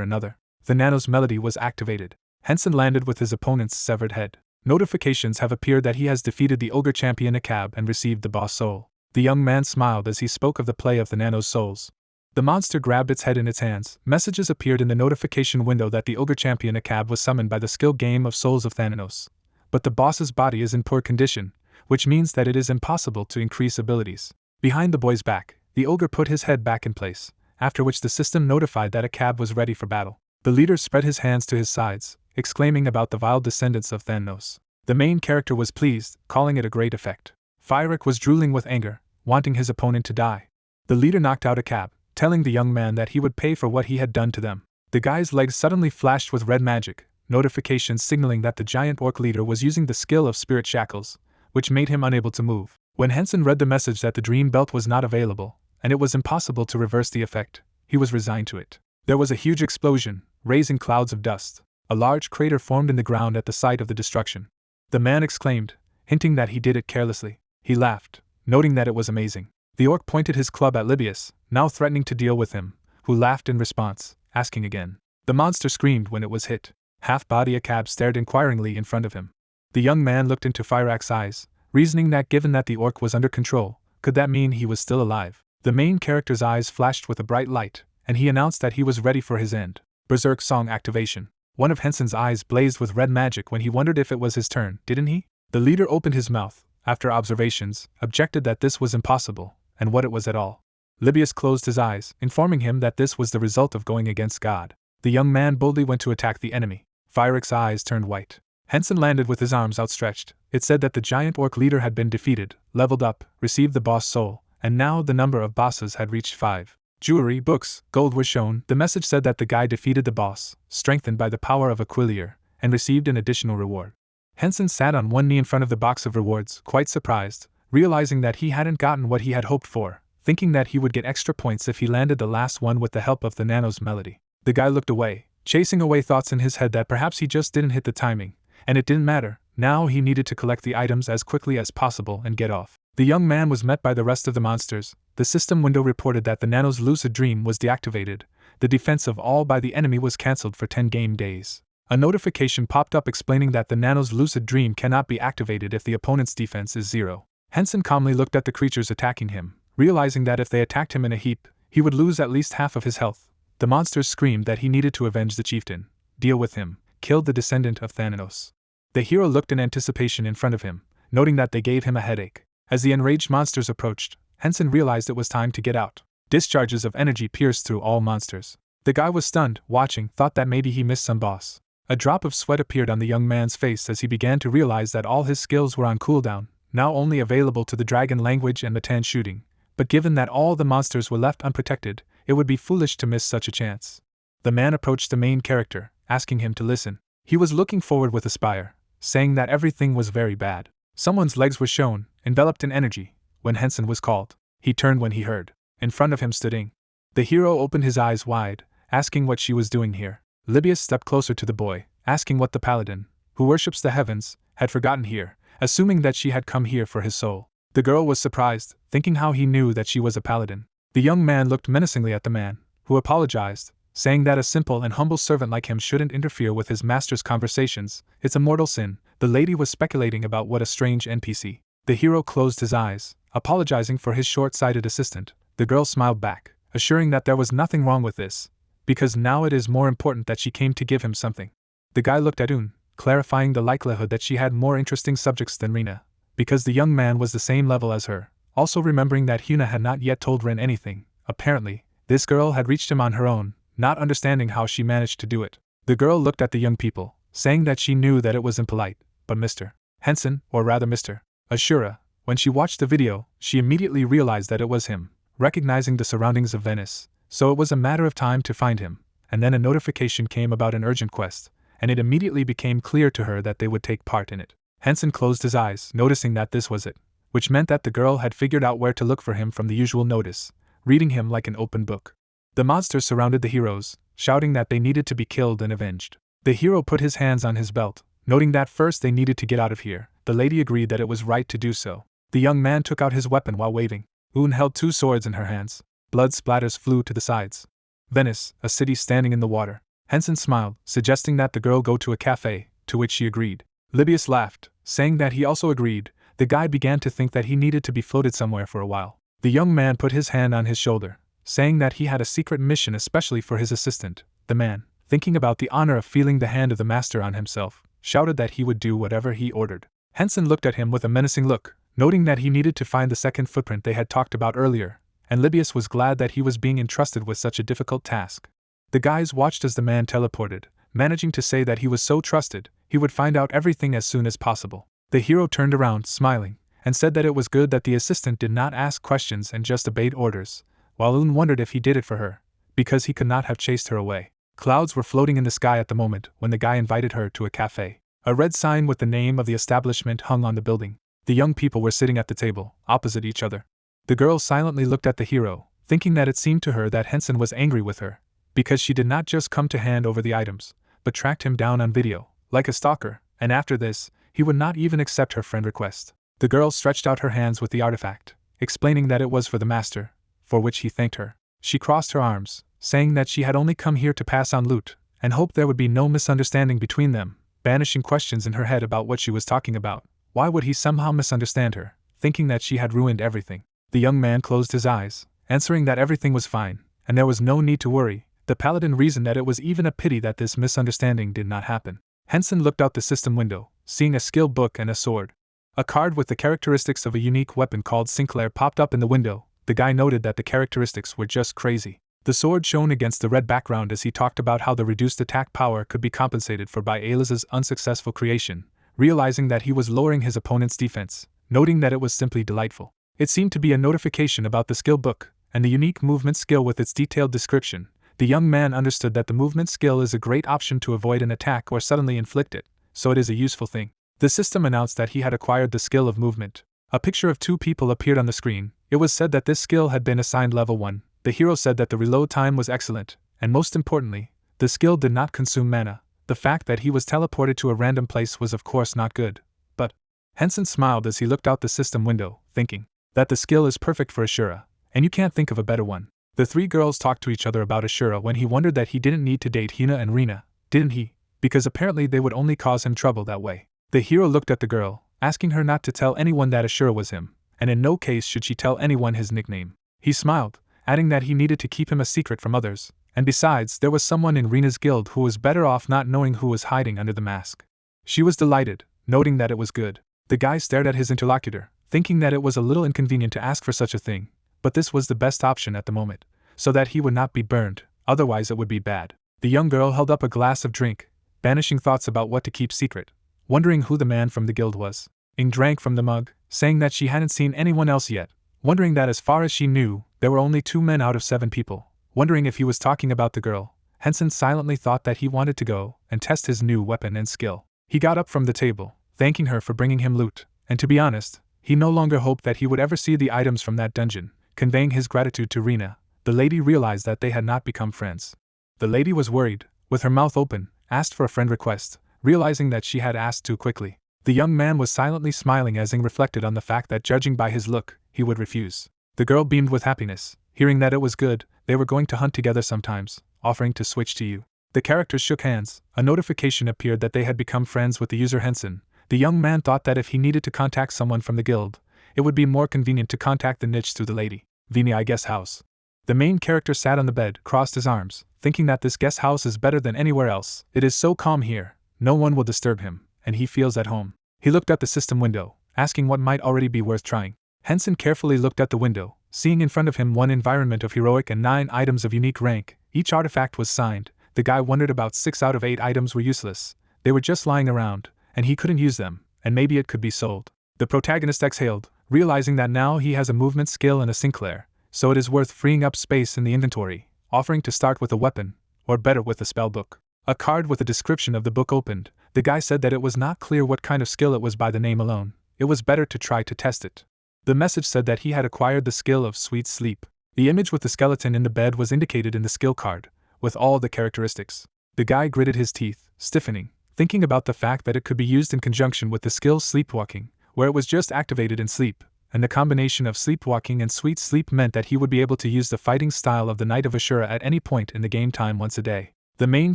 another. The Nano's melody was activated. Hensen landed with his opponent's severed head. Notifications have appeared that he has defeated the ogre champion Akab and received the boss soul. The young man smiled as he spoke of the play of the Nano's souls. The monster grabbed its head in its hands. Messages appeared in the notification window that the ogre champion Akab was summoned by the skill game of Souls of Thanatos. But the boss's body is in poor condition, which means that it is impossible to increase abilities. Behind the boy's back, the ogre put his head back in place, after which the system notified that Akab was ready for battle. The leader spread his hands to his sides, exclaiming about the vile descendants of Thanatos. The main character was pleased, calling it a great effect. Fyric was drooling with anger, wanting his opponent to die. The leader knocked out Akab, telling the young man that he would pay for what he had done to them. The guy's legs suddenly flashed with red magic, notifications signaling that the giant orc leader was using the skill of spirit shackles, which made him unable to move. When Hensen read the message that the dream belt was not available, and it was impossible to reverse the effect, he was resigned to it. There was a huge explosion, raising clouds of dust. A large crater formed in the ground at the site of the destruction. The man exclaimed, hinting that he did it carelessly. He laughed, noting that it was amazing. The orc pointed his club at Libius, now threatening to deal with him, who laughed in response, asking again. The monster screamed when it was hit. Half-body Akab stared inquiringly in front of him. The young man looked into Fyrac's eyes, reasoning that given that the orc was under control, could that mean he was still alive? The main character's eyes flashed with a bright light, and he announced that he was ready for his end. Berserk Song activation. One of Hensen's eyes blazed with red magic when he wondered if it was his turn, didn't he? The leader opened his mouth, after observations, objected that this was impossible, and what it was at all. Libius closed his eyes, informing him that this was the result of going against God. The young man boldly went to attack the enemy. Fyric's eyes turned white. Hensen landed with his arms outstretched. It said that the giant orc leader had been defeated, leveled up, received the boss soul, and now the number of bosses had reached 5. Jewelry, books, gold was shown. The message said that the guy defeated the boss, strengthened by the power of Aquilier, and received an additional reward. Hensen sat on one knee in front of the box of rewards, quite surprised, realizing that he hadn't gotten what he had hoped for, thinking that he would get extra points if he landed the last one with the help of the Nano's melody. The guy looked away, chasing away thoughts in his head that perhaps he just didn't hit the timing, and it didn't matter. Now he needed to collect the items as quickly as possible and get off. The young man was met by the rest of the monsters. The system window reported that the Nano's lucid dream was deactivated. The defense of all by the enemy was cancelled for 10 game days. A notification popped up explaining that the Nano's lucid dream cannot be activated if the opponent's defense is 0. Hensen calmly looked at the creatures attacking him, realizing that if they attacked him in a heap, he would lose at least half of his health. The monsters screamed that he needed to avenge the chieftain, deal with him, kill the descendant of Thanatos. The hero looked in anticipation in front of him, noting that they gave him a headache. As the enraged monsters approached, Hensen realized it was time to get out. Discharges of energy pierced through all monsters. The guy was stunned, watching, thought that maybe he missed some boss. A drop of sweat appeared on the young man's face as he began to realize that all his skills were on cooldown, now only available to the dragon language and Matan shooting. But given that all the monsters were left unprotected, it would be foolish to miss such a chance. The man approached the main character, asking him to listen. He was looking forward with a spire, saying that everything was very bad. Someone's legs were shown, enveloped in energy. When Hensen was called, he turned when he heard. In front of him stood Ing. The hero opened his eyes wide, asking what she was doing here. Libius stepped closer to the boy, asking what the paladin, who worships the heavens, had forgotten here, assuming that she had come here for his soul. The girl was surprised, thinking how he knew that she was a paladin. The young man looked menacingly at the man, who apologized, saying that a simple and humble servant like him shouldn't interfere with his master's conversations. It's a mortal sin. The lady was speculating about what a strange NPC. The hero closed his eyes, apologizing for his short-sighted assistant. The girl smiled back, assuring that there was nothing wrong with this, because now it is more important that she came to give him something. The guy looked at Un, clarifying the likelihood that she had more interesting subjects than Rina, because the young man was the same level as her, also remembering that Hina had not yet told Ren anything. Apparently, this girl had reached him on her own, not understanding how she managed to do it. The girl looked at the young people, saying that she knew that it was impolite, but Mr. Hensen, or rather Mr. Ashura, when she watched the video, she immediately realized that it was him, recognizing the surroundings of Venice, so it was a matter of time to find him, and then a notification came about an urgent quest, and it immediately became clear to her that they would take part in it. Hensen closed his eyes, noticing that this was it, which meant that the girl had figured out where to look for him from the usual notice, reading him like an open book. The monsters surrounded the heroes, shouting that they needed to be killed and avenged. The hero put his hands on his belt, noting that first they needed to get out of here. The lady agreed that it was right to do so. The young man took out his weapon while waving. Un held two swords in her hands. Blood splatters flew to the sides. Venice, a city standing in the water. Hensen smiled, suggesting that the girl go to a cafe, to which she agreed. Libius laughed, saying that he also agreed. The guy began to think that he needed to be floated somewhere for a while. The young man put his hand on his shoulder, saying that he had a secret mission especially for his assistant. The man, thinking about the honor of feeling the hand of the master on himself, shouted that he would do whatever he ordered. Hensen looked at him with a menacing look, noting that he needed to find the second footprint they had talked about earlier, and Libius was glad that he was being entrusted with such a difficult task. The guys watched as the man teleported, managing to say that he was so trusted, he would find out everything as soon as possible. The hero turned around, smiling, and said that it was good that the assistant did not ask questions and just obeyed orders, while Un wondered if he did it for her, because he could not have chased her away. Clouds were floating in the sky at the moment when the guy invited her to a cafe. A red sign with the name of the establishment hung on the building. The young people were sitting at the table, opposite each other. The girl silently looked at the hero, thinking that it seemed to her that Hensen was angry with her, because she did not just come to hand over the items, but tracked him down on video, like a stalker, and after this, he would not even accept her friend request. The girl stretched out her hands with the artifact, explaining that it was for the master, for which he thanked her. She crossed her arms, saying that she had only come here to pass on loot, and hoped there would be no misunderstanding between them, banishing questions in her head about what she was talking about. Why would he somehow misunderstand her, thinking that she had ruined everything? The young man closed his eyes, answering that everything was fine, and there was no need to worry. The paladin reasoned that it was even a pity that this misunderstanding did not happen. Hensen looked out the system window, seeing a skill book and a sword. A card with the characteristics of a unique weapon called Sinclair popped up in the window. The guy noted that the characteristics were just crazy. The sword shone against the red background as he talked about how the reduced attack power could be compensated for by Aeliz's unsuccessful creation, realizing that he was lowering his opponent's defense, noting that it was simply delightful. It seemed to be a notification about the skill book, and the unique movement skill with its detailed description. The young man understood that the movement skill is a great option to avoid an attack or suddenly inflict it, so it is a useful thing. The system announced that he had acquired the skill of movement. A picture of two people appeared on the screen. It was said that this skill had been assigned level 1. The hero said that the reload time was excellent, and most importantly, the skill did not consume mana. The fact that he was teleported to a random place was of course not good, but Hensen smiled as he looked out the system window, thinking that the skill is perfect for Ashura, and you can't think of a better one. The three girls talked to each other about Ashura when he wondered that he didn't need to date Hina and Rina, didn't he? Because apparently they would only cause him trouble that way. The hero looked at the girl, asking her not to tell anyone that Ashura was him, and in no case should she tell anyone his nickname. He smiled, adding that he needed to keep him a secret from others, and besides there was someone in Rina's guild who was better off not knowing who was hiding under the mask. She was delighted, noting that it was good. The guy stared at his interlocutor, thinking that it was a little inconvenient to ask for such a thing, but this was the best option at the moment, so that he would not be burned, otherwise it would be bad. The young girl held up a glass of drink, banishing thoughts about what to keep secret, wondering who the man from the guild was. Ing drank from the mug, saying that she hadn't seen anyone else yet, wondering that as far as she knew, there were only 2 men out of 7 people, wondering if he was talking about the girl. Hensen silently thought that he wanted to go and test his new weapon and skill. He got up from the table, thanking her for bringing him loot, and to be honest, he no longer hoped that he would ever see the items from that dungeon. Conveying his gratitude to Rina, the lady realized that they had not become friends. The lady was worried, with her mouth open, asked for a friend request, realizing that she had asked too quickly. The young man was silently smiling as he reflected on the fact that judging by his look, he would refuse. The girl beamed with happiness, hearing that it was good, they were going to hunt together sometimes, offering to switch to you. The characters shook hands, a notification appeared that they had become friends with the user Hensen. The young man thought that if he needed to contact someone from the guild, it would be more convenient to contact the niche through the lady. Vini guest house. The main character sat on the bed, crossed his arms, thinking that this guest house is better than anywhere else. It is so calm here, no one will disturb him, and he feels at home. He looked at the system window, asking what might already be worth trying. Hensen carefully looked at the window, seeing in front of him 1 environment of heroic and 9 items of unique rank. Each artifact was signed. The guy wondered about 6 out of 8 items were useless. They were just lying around, and he couldn't use them, and maybe it could be sold. The protagonist exhaled, realizing that now he has a movement skill and a Sinclair, so it is worth freeing up space in the inventory, offering to start with a weapon, or better with a spell book. A card with a description of the book opened. The guy said that it was not clear what kind of skill it was by the name alone. It was better to try to test it. The message said that he had acquired the skill of sweet sleep. The image with the skeleton in the bed was indicated in the skill card, with all the characteristics. The guy gritted his teeth, stiffening, thinking about the fact that it could be used in conjunction with the skill sleepwalking, where it was just activated in sleep, and the combination of sleepwalking and sweet sleep meant that he would be able to use the fighting style of the Knight of Ashura at any point in the game time once a day. The main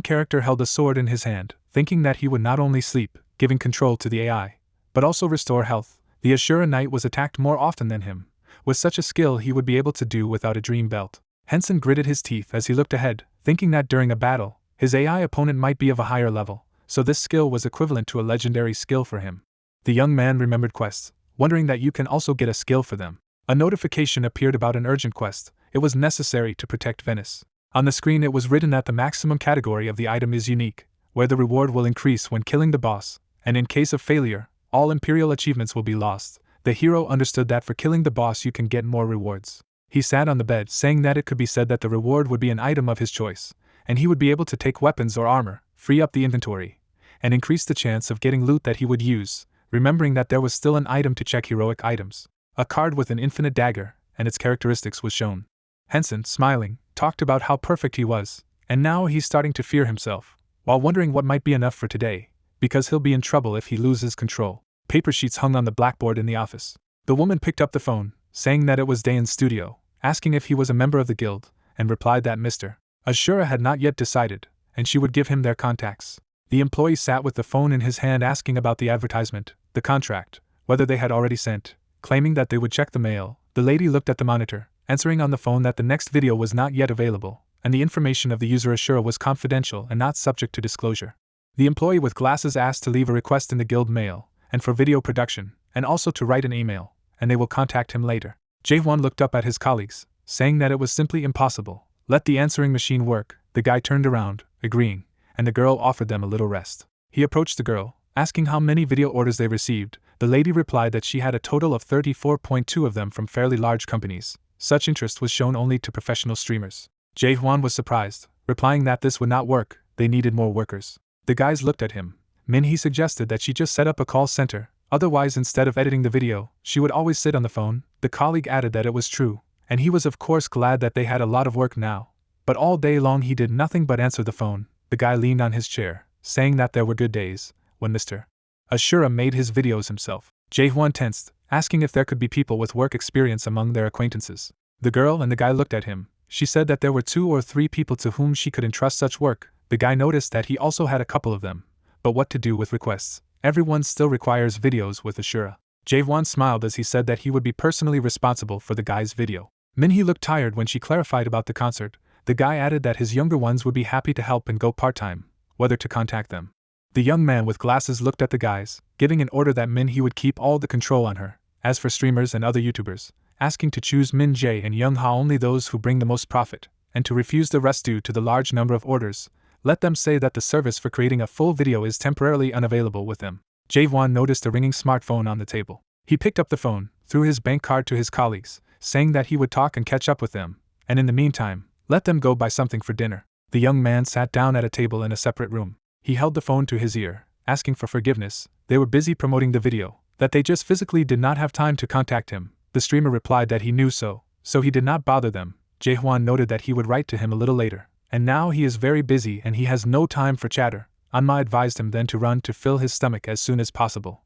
character held a sword in his hand, thinking that he would not only sleep, giving control to the AI, but also restore health. The Ashura Knight was attacked more often than him. With such a skill he would be able to do without a dream belt. Hensen gritted his teeth as he looked ahead, thinking that during a battle, his AI opponent might be of a higher level, so this skill was equivalent to a legendary skill for him. The young man remembered quests, wondering that you can also get a skill for them. A notification appeared about an urgent quest. It was necessary to protect Venice. On the screen it was written that the maximum category of the item is unique, where the reward will increase when killing the boss, and in case of failure, all Imperial achievements will be lost. The hero understood that for killing the boss you can get more rewards. He sat on the bed, saying that it could be said that the reward would be an item of his choice, and he would be able to take weapons or armor, free up the inventory, and increase the chance of getting loot that he would use, remembering that there was still an item to check heroic items. A card with an infinite dagger, and its characteristics was shown. Hensen, smiling, talked about how perfect he was, and now he's starting to fear himself, while wondering what might be enough for today, because he'll be in trouble if he loses control. Paper sheets hung on the blackboard in the office. The woman picked up the phone, saying that it was Dayan's studio, asking if he was a member of the guild, and replied that Mr. Ashura had not yet decided, and she would give him their contacts. The employee sat with the phone in his hand asking about the advertisement, the contract, whether they had already sent, claiming that they would check the mail. The lady looked at the monitor, answering on the phone that the next video was not yet available, and the information of the user Ashura was confidential and not subject to disclosure. The employee with glasses asked to leave a request in the guild mail, and for video production, and also to write an email, and they will contact him later. Jae-won looked up at his colleagues, saying that it was simply impossible. Let the answering machine work. The guy turned around, agreeing, and the girl offered them a little rest. He approached the girl, asking how many video orders they received. The lady replied that she had a total of 34.2 of them from fairly large companies. Such interest was shown only to professional streamers. Jae-won was surprised, replying that this would not work, they needed more workers. The guys looked at him. He suggested that she just set up a call center, otherwise instead of editing the video, she would always sit on the phone. The colleague added that it was true, and he was of course glad that they had a lot of work now. But all day long he did nothing but answer the phone. The guy leaned on his chair, saying that there were good days, when Mr. Ashura made his videos himself. Jae-won tensed, asking if there could be people with work experience among their acquaintances. The girl and the guy looked at him. She said that there were 2 or 3 people to whom she could entrust such work. The guy noticed that he also had a couple of them. But what to do with requests? Everyone still requires videos with Ashura. Jae-won smiled as he said that he would be personally responsible for the guy's video. Minhee looked tired when she clarified about the concert. The guy added that his younger ones would be happy to help and go part-time, whether to contact them. The young man with glasses looked at the guys, giving an order that Minhee would keep all the control on her. As for streamers and other YouTubers, asking to choose Min Jae and Young Ha only those who bring the most profit, and to refuse the rest due to the large number of orders. Let them say that the service for creating a full video is temporarily unavailable with them. Jae-won noticed a ringing smartphone on the table. He picked up the phone, threw his bank card to his colleagues, saying that he would talk and catch up with them, and in the meantime, let them go buy something for dinner. The young man sat down at a table in a separate room. He held the phone to his ear, asking for forgiveness. They were busy promoting the video, that they just physically did not have time to contact him. The streamer replied that he knew so he did not bother them. Jae-won noted that he would write to him a little later, and now he is very busy and he has no time for chatter. Anma advised him then to run to fill his stomach as soon as possible.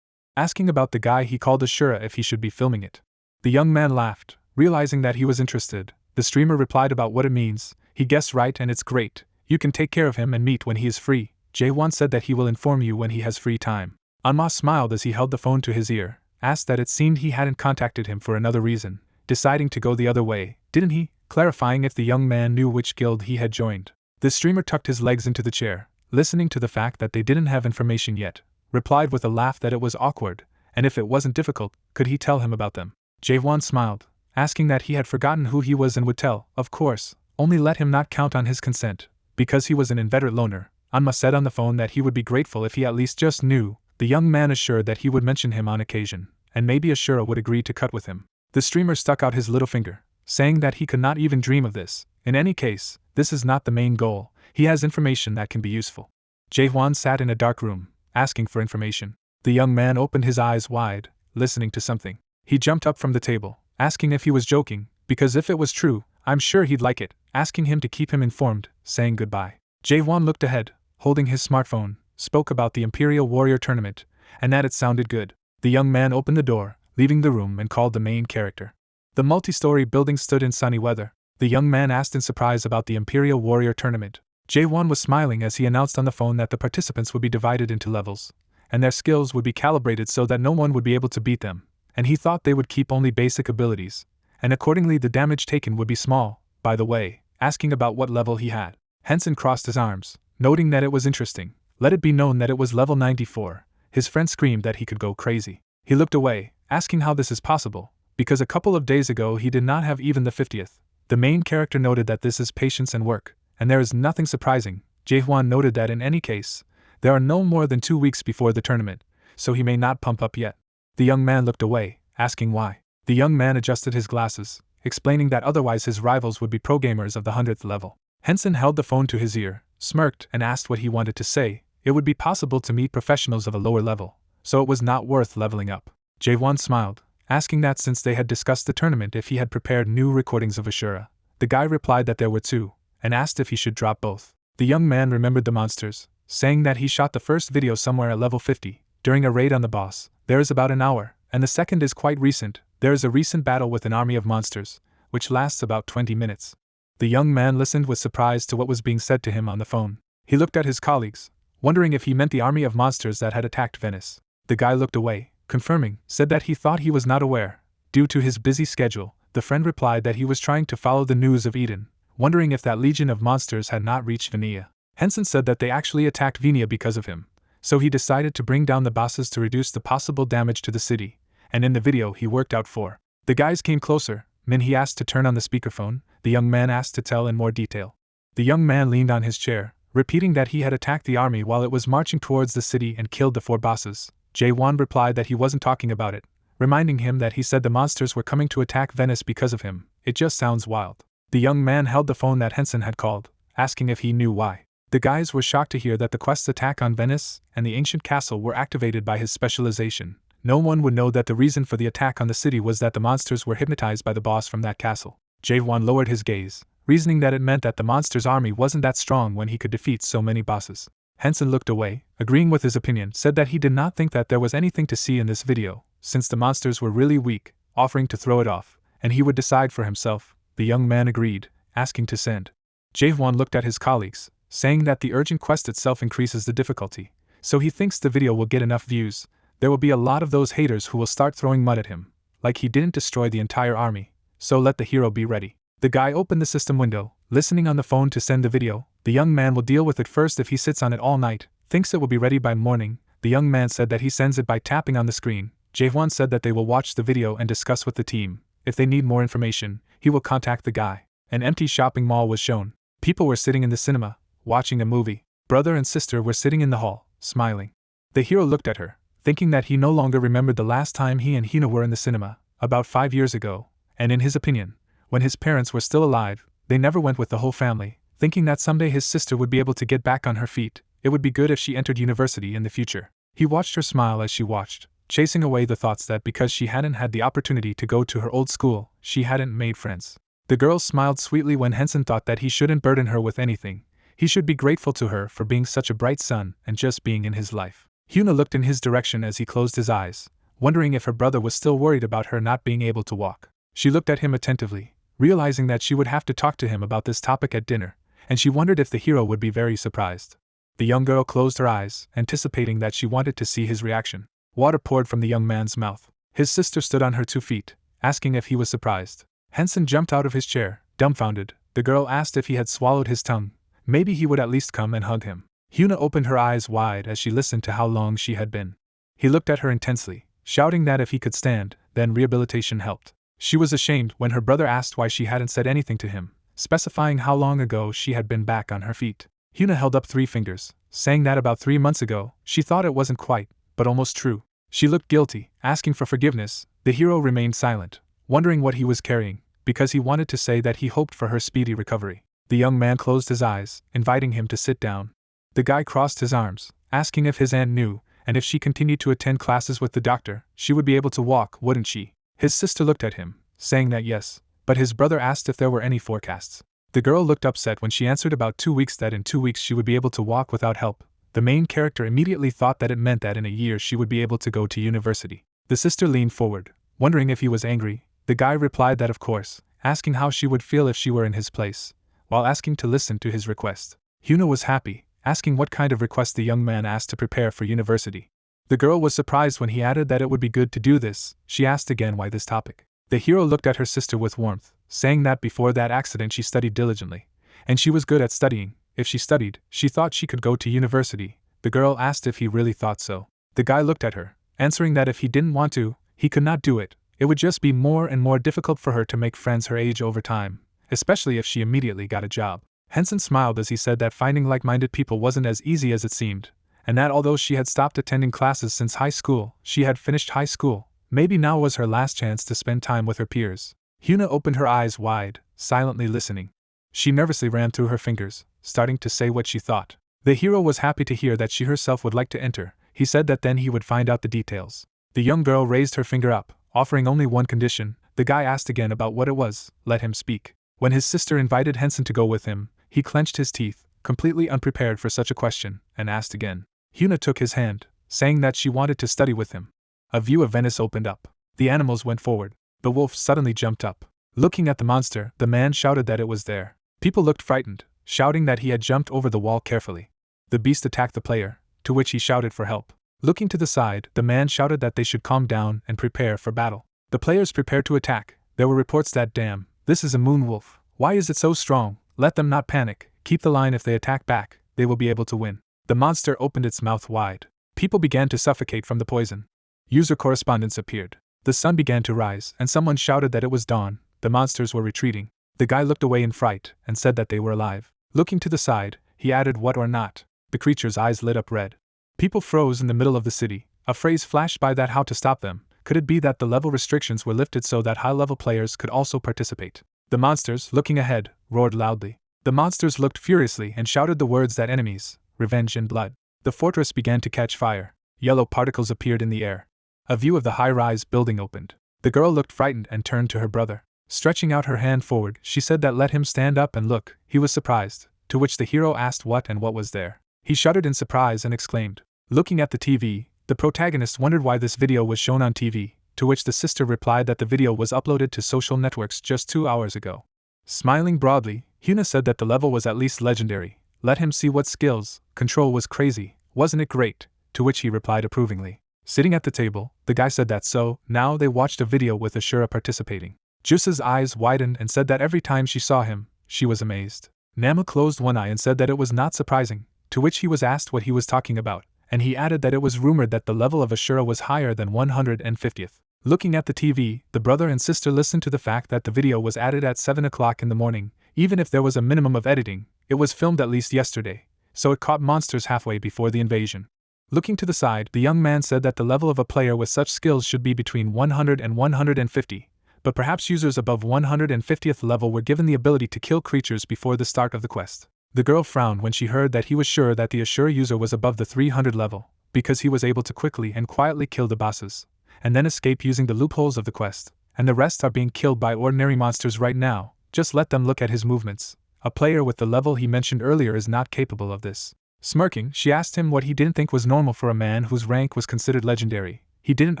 Asking about the guy, he called Ashura if he should be filming it. The young man laughed, realizing that he was interested. The streamer replied about what it means. He guessed right and it's great. You can take care of him and meet when he is free. Jae-won said that he will inform you when he has free time. Anma smiled as he held the phone to his ear, asked that it seemed he hadn't contacted him for another reason, deciding to go the other way, didn't he? Clarifying if the young man knew which guild he had joined. The streamer tucked his legs into the chair, listening to the fact that they didn't have information yet, replied with a laugh that it was awkward, and if it wasn't difficult, could he tell him about them? Jae-won smiled, asking that he had forgotten who he was and would tell, of course, only let him not count on his consent, because he was an inveterate loner. Anma said on the phone that he would be grateful if he at least just knew. The young man assured that he would mention him on occasion, and maybe Ashura would agree to cut with him. The streamer stuck out his little finger, saying that he could not even dream of this. In any case, this is not the main goal. He has information that can be useful. Jae-won sat in a dark room, asking for information. The young man opened his eyes wide, listening to something. He jumped up from the table, asking if he was joking, because if it was true, I'm sure he'd like it, asking him to keep him informed, saying goodbye. Jae-won looked ahead, holding his smartphone, spoke about the Imperial Warrior Tournament, and that it sounded good. The young man opened the door, leaving the room and called the main character. The multi-story building stood in sunny weather. The young man asked in surprise about the Imperial Warrior Tournament. Jae-won was smiling as he announced on the phone that the participants would be divided into levels, and their skills would be calibrated so that no one would be able to beat them, and he thought they would keep only basic abilities, and accordingly the damage taken would be small. By the way, asking about what level he had. Hensen crossed his arms, noting that it was interesting. Let it be known that it was level 94. His friend screamed that he could go crazy. He looked away, asking how this is possible, because a couple of days ago he did not have even the 50th. The main character noted that this is patience and work, and there is nothing surprising. Jae-won noted that in any case, there are no more than 2 weeks before the tournament, so he may not pump up yet. The young man looked away, asking why. The young man adjusted his glasses, explaining that otherwise his rivals would be pro gamers of the 100th level. Hensen held the phone to his ear, smirked and asked what he wanted to say. It would be possible to meet professionals of a lower level, so it was not worth leveling up. Jae-won smiled, asking that since they had discussed the tournament if he had prepared new recordings of Ashura. The guy replied that there were 2, and asked if he should drop both. The young man remembered the monsters, saying that he shot the first video somewhere at level 50, during a raid on the boss. There is about an hour, and the second is quite recent. There is a recent battle with an army of monsters, which lasts about 20 minutes. The young man listened with surprise to what was being said to him on the phone. He looked at his colleagues, wondering if he meant the army of monsters that had attacked Venice. The guy looked away, confirming, said that he thought he was not aware. Due to his busy schedule, the friend replied that he was trying to follow the news of Eden, wondering if that legion of monsters had not reached Venia. Hensen said that they actually attacked Venia because of him, so he decided to bring down the bosses to reduce the possible damage to the city, and in the video he worked out for. The guys came closer. He asked to turn on the speakerphone. The young man asked to tell in more detail. The young man leaned on his chair, repeating that he had attacked the army while it was marching towards the city and killed the 4 bosses. Jae-won replied that he wasn't talking about it, reminding him that he said the monsters were coming to attack Venice because of him. It just sounds wild. The young man held the phone that Hensen had called, asking if he knew why. The guys were shocked to hear that the quest's attack on Venice and the ancient castle were activated by his specialization. No one would know that the reason for the attack on the city was that the monsters were hypnotized by the boss from that castle. Jae-won lowered his gaze, reasoning that it meant that the monsters' army wasn't that strong when he could defeat so many bosses. Hensen looked away, agreeing with his opinion, said that he did not think that there was anything to see in this video, since the monsters were really weak, offering to throw it off, and he would decide for himself. The young man agreed, asking to send. Jae-won looked at his colleagues, saying that the urgent quest itself increases the difficulty, so he thinks the video will get enough views. There will be a lot of those haters who will start throwing mud at him, like he didn't destroy the entire army, so let the hero be ready. The guy opened the system window, listening on the phone to send the video. The young man will deal with it first if he sits on it all night, thinks it will be ready by morning. The young man said that he sends it by tapping on the screen. Jae-won said that they will watch the video and discuss with the team. If they need more information, he will contact the guy. An empty shopping mall was shown. People were sitting in the cinema, watching a movie. Brother and sister were sitting in the hall, smiling. The hero looked at her, thinking that he no longer remembered the last time he and Hina were in the cinema, about 5 years ago, and in his opinion, when his parents were still alive, they never went with the whole family, thinking that someday his sister would be able to get back on her feet. It would be good if she entered university in the future. He watched her smile as she watched, chasing away the thoughts that because she hadn't had the opportunity to go to her old school, she hadn't made friends. The girl smiled sweetly when Hensen thought that he shouldn't burden her with anything. He should be grateful to her for being such a bright sun and just being in his life. Hina looked in his direction as he closed his eyes, wondering if her brother was still worried about her not being able to walk. She looked at him attentively, realizing that she would have to talk to him about this topic at dinner, and she wondered if the hero would be very surprised. The young girl closed her eyes, anticipating that she wanted to see his reaction. Water poured from the young man's mouth. His sister stood on her 2 feet, asking if he was surprised. Hensen jumped out of his chair, dumbfounded. The girl asked if he had swallowed his tongue. Maybe he would at least come and hug him. Hina opened her eyes wide as she listened to how long she had been. He looked at her intensely, shouting that if he could stand, then rehabilitation helped. She was ashamed when her brother asked why she hadn't said anything to him, specifying how long ago she had been back on her feet. Hina held up 3 fingers, saying that about 3 months ago, she thought it wasn't quite, but almost true. She looked guilty, asking for forgiveness. The hero remained silent, wondering what he was carrying, because he wanted to say that he hoped for her speedy recovery. The young man closed his eyes, inviting him to sit down. The guy crossed his arms, asking if his aunt knew, and if she continued to attend classes with the doctor, she would be able to walk, wouldn't she? His sister looked at him, saying that yes, but his brother asked if there were any forecasts. The girl looked upset when she answered about 2 weeks, that in 2 weeks she would be able to walk without help. The main character immediately thought that it meant that in a year she would be able to go to university. The sister leaned forward, wondering if he was angry. The guy replied that of course, asking how she would feel if she were in his place, while asking to listen to his request. Hina was happy, asking what kind of request the young man asked to prepare for university. The girl was surprised when he added that it would be good to do this. She asked again why this topic. The hero looked at her sister with warmth, saying that before that accident she studied diligently, and she was good at studying. If she studied, she thought she could go to university. The girl asked if he really thought so. The guy looked at her, answering that if he didn't want to, he could not do it. It would just be more and more difficult for her to make friends her age over time, especially if she immediately got a job. Hensen smiled as he said that finding like-minded people wasn't as easy as it seemed, and that although she had stopped attending classes since high school, she had finished high school. Maybe now was her last chance to spend time with her peers. Hina opened her eyes wide, silently listening. She nervously ran through her fingers, starting to say what she thought. The hero was happy to hear that she herself would like to enter. He said that then he would find out the details. The young girl raised her finger up, offering only one condition. The guy asked again about what it was. Let him speak. When his sister invited Hensen to go with him, he clenched his teeth, completely unprepared for such a question, and asked again. Hina took his hand, saying that she wanted to study with him. A view of Venice opened up. The animals went forward. The wolf suddenly jumped up. Looking at the monster, the man shouted that it was there. People looked frightened, shouting that he had jumped over the wall carefully. The beast attacked the player, to which he shouted for help. Looking to the side, the man shouted that they should calm down and prepare for battle. The players prepared to attack. There were reports that, damn, this is a moon wolf. Why is it so strong? Let them not panic. Keep the line. If they attack back, they will be able to win. The monster opened its mouth wide. People began to suffocate from the poison. User correspondence appeared. The sun began to rise, and someone shouted that it was dawn. The monsters were retreating. The guy looked away in fright and said that they were alive. Looking to the side, he added what or not. The creature's eyes lit up red. People froze in the middle of the city. A phrase flashed by that how to stop them. Could it be that the level restrictions were lifted so that high-level players could also participate? The monsters, looking ahead, roared loudly. The monsters looked furiously and shouted the words that enemies, revenge and blood. The fortress began to catch fire. Yellow particles appeared in the air. A view of the high-rise building opened. The girl looked frightened and turned to her brother. Stretching out her hand forward, she said that let him stand up and look. He was surprised, to which the hero asked what and what was there. He shuddered in surprise and exclaimed. Looking at the TV, the protagonist wondered why this video was shown on TV, to which the sister replied that the video was uploaded to social networks just 2 hours ago. Smiling broadly, Hina said that the level was at least legendary. Let him see what skills. Control was crazy. Wasn't it great? To which he replied approvingly. Sitting at the table, the guy said that so, now they watched a video with Ashura participating. Jusa's eyes widened and said that every time she saw him, she was amazed. Nama closed one eye and said that it was not surprising, to which he was asked what he was talking about, and he added that it was rumored that the level of Ashura was higher than 150th. Looking at the TV, the brother and sister listened to the fact that the video was added at 7 o'clock in the morning. Even if there was a minimum of editing, it was filmed at least yesterday, so it caught monsters halfway before the invasion. Looking to the side, the young man said that the level of a player with such skills should be between 100 and 150, but perhaps users above 150th level were given the ability to kill creatures before the start of the quest. The girl frowned when she heard that he was sure that the Ashura user was above the 300 level, because he was able to quickly and quietly kill the bosses, and then escape using the loopholes of the quest, and the rest are being killed by ordinary monsters right now. just let them look at his movements. A player with the level he mentioned earlier is not capable of this. Smirking, she asked him what he didn't think was normal for a man whose rank was considered legendary. He didn't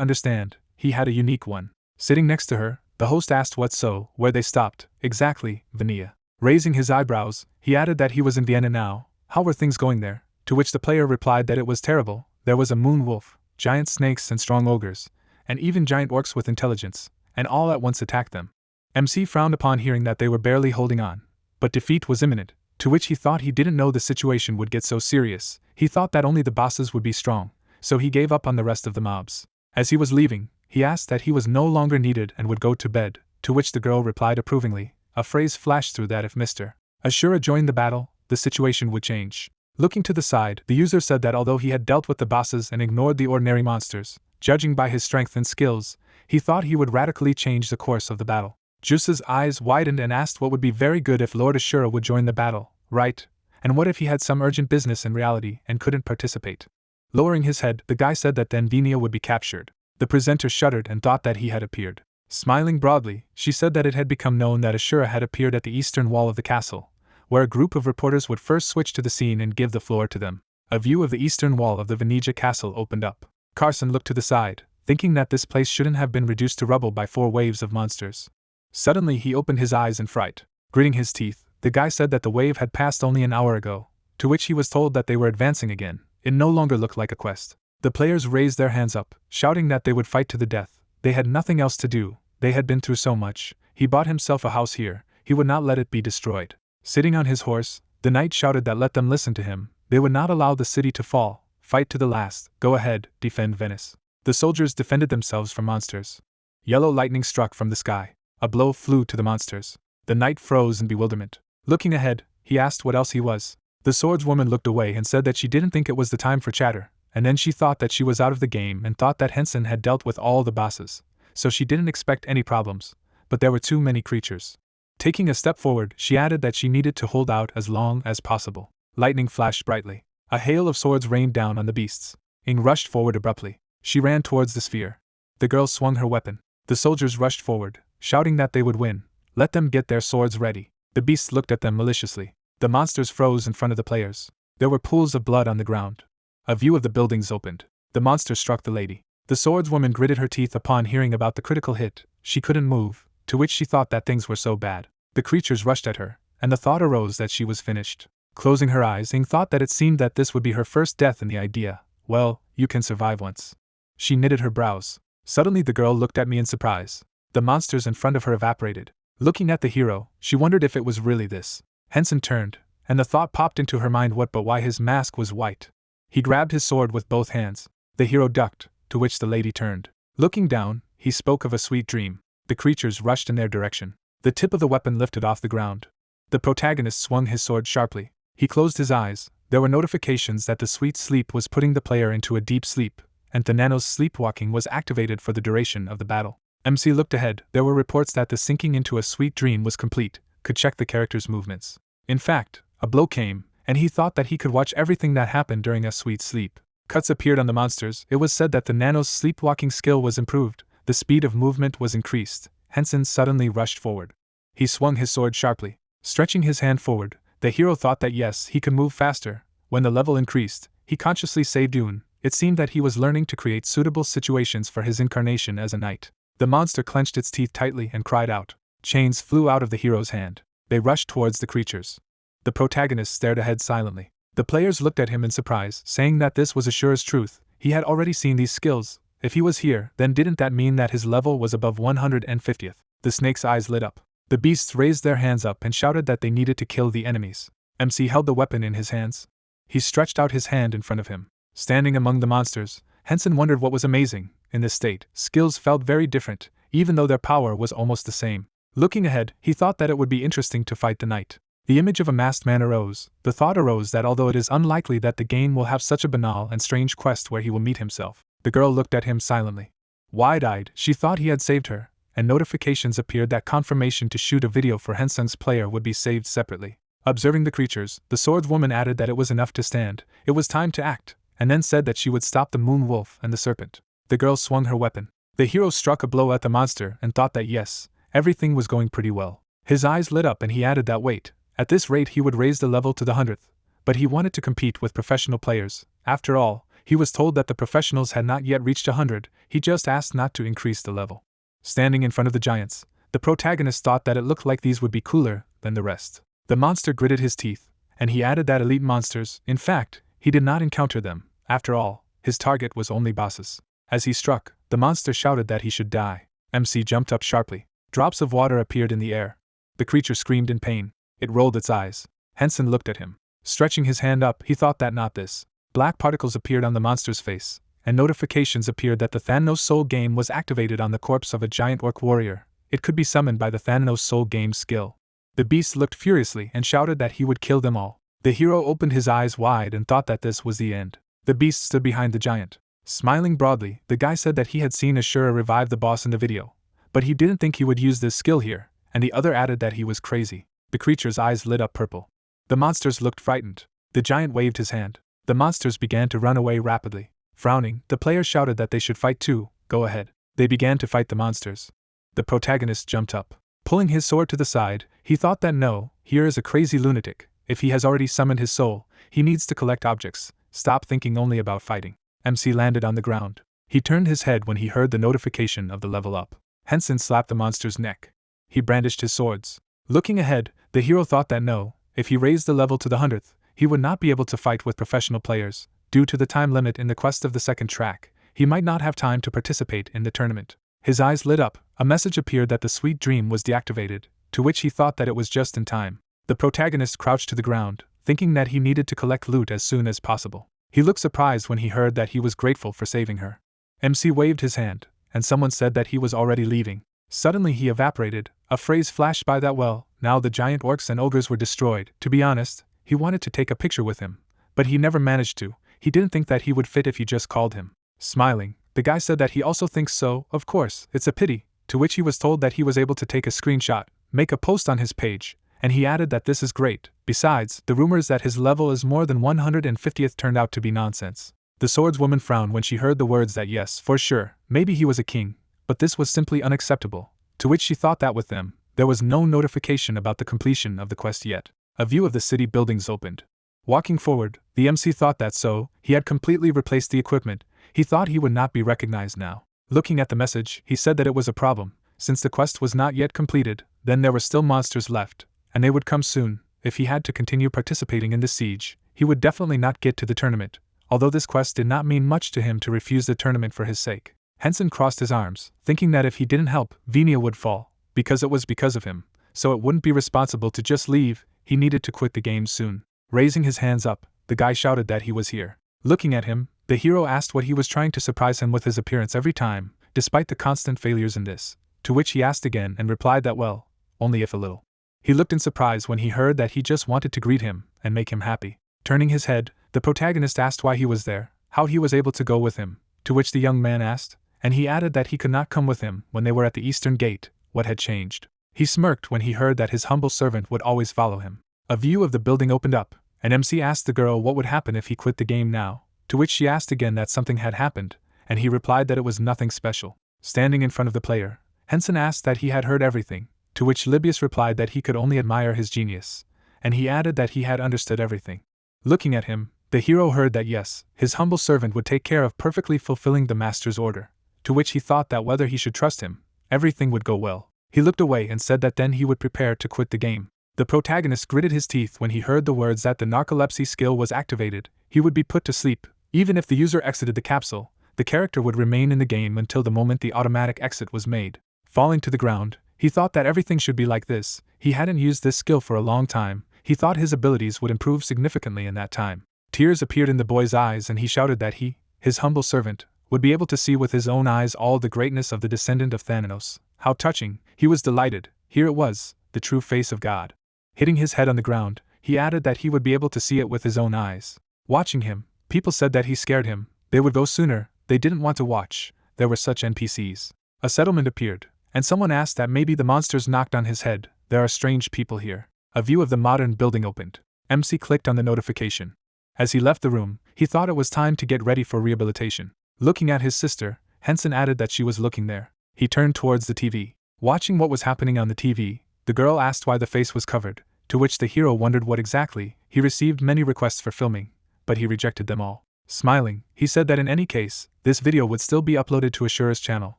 understand, he had a unique one. Sitting next to her, the host asked where they stopped. Exactly, Vienna. Raising his eyebrows, he added that he was in Vienna now. How were things going there? To which the player replied that it was terrible. There was a moon wolf, giant snakes and strong ogres, and even giant orcs with intelligence, and all at once attacked them. MC frowned upon hearing that they were barely holding on, but defeat was imminent, to which he thought he didn't know the situation would get so serious. He thought that only the bosses would be strong, so he gave up on the rest of the mobs. As he was leaving, he asked that he was no longer needed and would go to bed, to which the girl replied approvingly. A phrase flashed through that if Mr. Ashura joined the battle, the situation would change. Looking to the side, the user said that although he had dealt with the bosses and ignored the ordinary monsters, judging by his strength and skills, he thought he would radically change the course of the battle. Juice's eyes widened and asked what would be very good if Lord Ashura would join the battle, right? And what if he had some urgent business in reality and couldn't participate? Lowering his head, the guy said that then Venia would be captured. The presenter shuddered and thought that he had appeared. Smiling broadly, she said that it had become known that Ashura had appeared at the eastern wall of the castle, where a group of reporters would first switch to the scene and give the floor to them. A view of the eastern wall of the Venezia castle opened up. Carson looked to the side, thinking that this place shouldn't have been reduced to rubble by 4 waves of monsters. Suddenly he opened his eyes in fright. Gritting his teeth, the guy said that the wave had passed only an hour ago, to which he was told that they were advancing again. It no longer looked like a quest. The players raised their hands up, shouting that they would fight to the death. They had nothing else to do, they had been through so much. He bought himself a house here, he would not let it be destroyed. Sitting on his horse, the knight shouted that let them listen to him, they would not allow the city to fall, fight to the last, go ahead, defend Venice. The soldiers defended themselves from monsters. Yellow lightning struck from the sky. A blow flew to the monsters. The knight froze in bewilderment. Looking ahead, he asked what else he was. The swordswoman looked away and said that she didn't think it was the time for chatter, and then she thought that she was out of the game and thought that Hensen had dealt with all the bosses, so she didn't expect any problems, but there were too many creatures. Taking a step forward, she added that she needed to hold out as long as possible. Lightning flashed brightly. A hail of swords rained down on the beasts. Ing rushed forward abruptly. She ran towards the sphere. The girl swung her weapon. The soldiers rushed forward, shouting that they would win. Let them get their swords ready. The beasts looked at them maliciously. The monsters froze in front of the players. There were pools of blood on the ground. A view of the buildings opened. The monster struck the lady. The swordswoman gritted her teeth upon hearing about the critical hit. She couldn't move, to which she thought that things were so bad. The creatures rushed at her, and the thought arose that she was finished. Closing her eyes, Ing thought that it seemed that this would be her first death, and the idea, well, you can survive once. She knitted her brows. Suddenly the girl looked at me in surprise. The monsters in front of her evaporated. Looking at the hero, she wondered if it was really this. Hensen turned, and the thought popped into her mind what but why his mask was white. He grabbed his sword with both hands. The hero ducked, to which the lady turned. Looking down, he spoke of a sweet dream. The creatures rushed in their direction. The tip of the weapon lifted off the ground. The protagonist swung his sword sharply. He closed his eyes. There were notifications that the sweet sleep was putting the player into a deep sleep, and the nano's sleepwalking was activated for the duration of the battle. MC looked ahead. There were reports that the sinking into a sweet dream was complete, could check the character's movements. In fact, a blow came, and he thought that he could watch everything that happened during a sweet sleep. Cuts appeared on the monsters. It was said that the nano's sleepwalking skill was improved, the speed of movement was increased. Hensen suddenly rushed forward. He swung his sword sharply. Stretching his hand forward, the hero thought that yes, he could move faster. When the level increased, he consciously saved Dune. It seemed that he was learning to create suitable situations for his incarnation as a knight. The monster clenched its teeth tightly and cried out. Chains flew out of the hero's hand. They rushed towards the creatures. The protagonist stared ahead silently. The players looked at him in surprise, saying that this was Ashura's truth. He had already seen these skills. If he was here, then didn't that mean that his level was above 150th? The snake's eyes lit up. The beasts raised their hands up and shouted that they needed to kill the enemies. MC held the weapon in his hands. He stretched out his hand in front of him. Standing among the monsters, Hensen wondered what was amazing. In this state, skills felt very different, even though their power was almost the same. Looking ahead, he thought that it would be interesting to fight the knight. The image of a masked man arose. The thought arose that although it is unlikely that the game will have such a banal and strange quest where he will meet himself, the girl looked at him silently. Wide-eyed, she thought he had saved her, and notifications appeared that confirmation to shoot a video for Hensen's player would be saved separately. Observing the creatures, the swordswoman added that it was enough to stand, it was time to act, and then said that she would stop the moon wolf and the serpent. The girl swung her weapon. The hero struck a blow at the monster and thought that yes, everything was going pretty well. His eyes lit up and he added that wait, at this rate he would raise the level to the 100th. But he wanted to compete with professional players. After all, he was told that the professionals had not yet reached 100, he just asked not to increase the level. Standing in front of the giants, the protagonist thought that it looked like these would be cooler than the rest. The monster gritted his teeth, and he added that elite monsters, in fact, he did not encounter them. After all, his target was only bosses. As he struck, the monster shouted that he should die. MC jumped up sharply. Drops of water appeared in the air. The creature screamed in pain. It rolled its eyes. Hensen looked at him. Stretching his hand up, he thought that not this. Black particles appeared on the monster's face, and notifications appeared that the Thanos Soul Game was activated on the corpse of a giant orc warrior. It could be summoned by the Thanos Soul Game skill. The beast looked furiously and shouted that he would kill them all. The hero opened his eyes wide and thought that this was the end. The beast stood behind the giant. Smiling broadly, the guy said that he had seen Ashura revive the boss in the video, but he didn't think he would use this skill here, and the other added that he was crazy. The creature's eyes lit up purple. The monsters looked frightened. The giant waved his hand. The monsters began to run away rapidly. Frowning, the player shouted that they should fight too. Go ahead. They began to fight the monsters. The protagonist jumped up. Pulling his sword to the side, he thought that no, here is a crazy lunatic. If he has already summoned his soul, he needs to collect objects. Stop thinking only about fighting. MC landed on the ground. He turned his head when he heard the notification of the level up. Hensen slapped the monster's neck. He brandished his swords. Looking ahead, the hero thought that no, if he raised the level to the 100th, he would not be able to fight with professional players. Due to the time limit in the quest of the second track, he might not have time to participate in the tournament. His eyes lit up. A message appeared that the sweet dream was deactivated, to which he thought that it was just in time. The protagonist crouched to the ground, thinking that he needed to collect loot as soon as possible. He looked surprised when he heard that he was grateful for saving her. MC waved his hand, and someone said that he was already leaving. Suddenly he evaporated. A phrase flashed by that well, now the giant orcs and ogres were destroyed. To be honest, he wanted to take a picture with him, but he never managed to. He didn't think that he would fit if you just called him. Smiling, the guy said that he also thinks so. Of course, it's a pity, to which he was told that he was able to take a screenshot, make a post on his page, and he added that this is great. Besides, the rumors that his level is more than 150th turned out to be nonsense. The swordswoman frowned when she heard the words that yes, for sure, maybe he was a king, but this was simply unacceptable, to which she thought that with them, there was no notification about the completion of the quest yet. A view of the city buildings opened. Walking forward, the MC thought that so, he had completely replaced the equipment. He thought he would not be recognized now. Looking at the message, he said that it was a problem. Since the quest was not yet completed, then there were still monsters left, and they would come soon. If he had to continue participating in the siege, he would definitely not get to the tournament, although this quest did not mean much to him to refuse the tournament for his sake. Hensen crossed his arms, thinking that if he didn't help, Venia would fall, because it was because of him, so it wouldn't be responsible to just leave. He needed to quit the game soon. Raising his hands up, the guy shouted that he was here. Looking at him, the hero asked what he was trying to surprise him with his appearance every time, despite the constant failures in this, to which he asked again and replied that well, only if a little. He looked in surprise when he heard that he just wanted to greet him and make him happy. Turning his head, the protagonist asked why he was there, how he was able to go with him, to which the young man asked, and he added that he could not come with him when they were at the eastern gate. What had changed? He smirked when he heard that his humble servant would always follow him. A view of the building opened up, and MC asked the girl what would happen if he quit the game now, to which she asked again that something had happened, and he replied that it was nothing special. Standing in front of the player, Hensen asked that he had heard everything, to which Libius replied that he could only admire his genius, and he added that he had understood everything. Looking at him, the hero heard that yes, his humble servant would take care of perfectly fulfilling the master's order, to which he thought that whether he should trust him, everything would go well. He looked away and said that then he would prepare to quit the game. The protagonist gritted his teeth when he heard the words that the narcolepsy skill was activated. He would be put to sleep. Even if the user exited the capsule, the character would remain in the game until the moment the automatic exit was made. Falling to the ground, he thought that everything should be like this. He hadn't used this skill for a long time. He thought his abilities would improve significantly in that time. Tears appeared in the boy's eyes and he shouted that he, his humble servant, would be able to see with his own eyes all the greatness of the descendant of Thanos. How touching! He was delighted. Here it was, the true face of God. Hitting his head on the ground, he added that he would be able to see it with his own eyes. Watching him, people said that he scared him. They would go sooner. They didn't want to watch. There were such NPCs. A settlement appeared, and someone asked that maybe the monsters knocked on his head. There are strange people here. A view of the modern building opened. MC clicked on the notification. As he left the room, he thought it was time to get ready for rehabilitation. Looking at his sister, Hensen added that she was looking there. He turned towards the TV. Watching what was happening on the TV, The girl asked why the face was covered, to which the hero wondered what exactly. He received many requests for filming, but he rejected them all. Smiling, he said that in any case, this video would still be uploaded to Ashura's channel,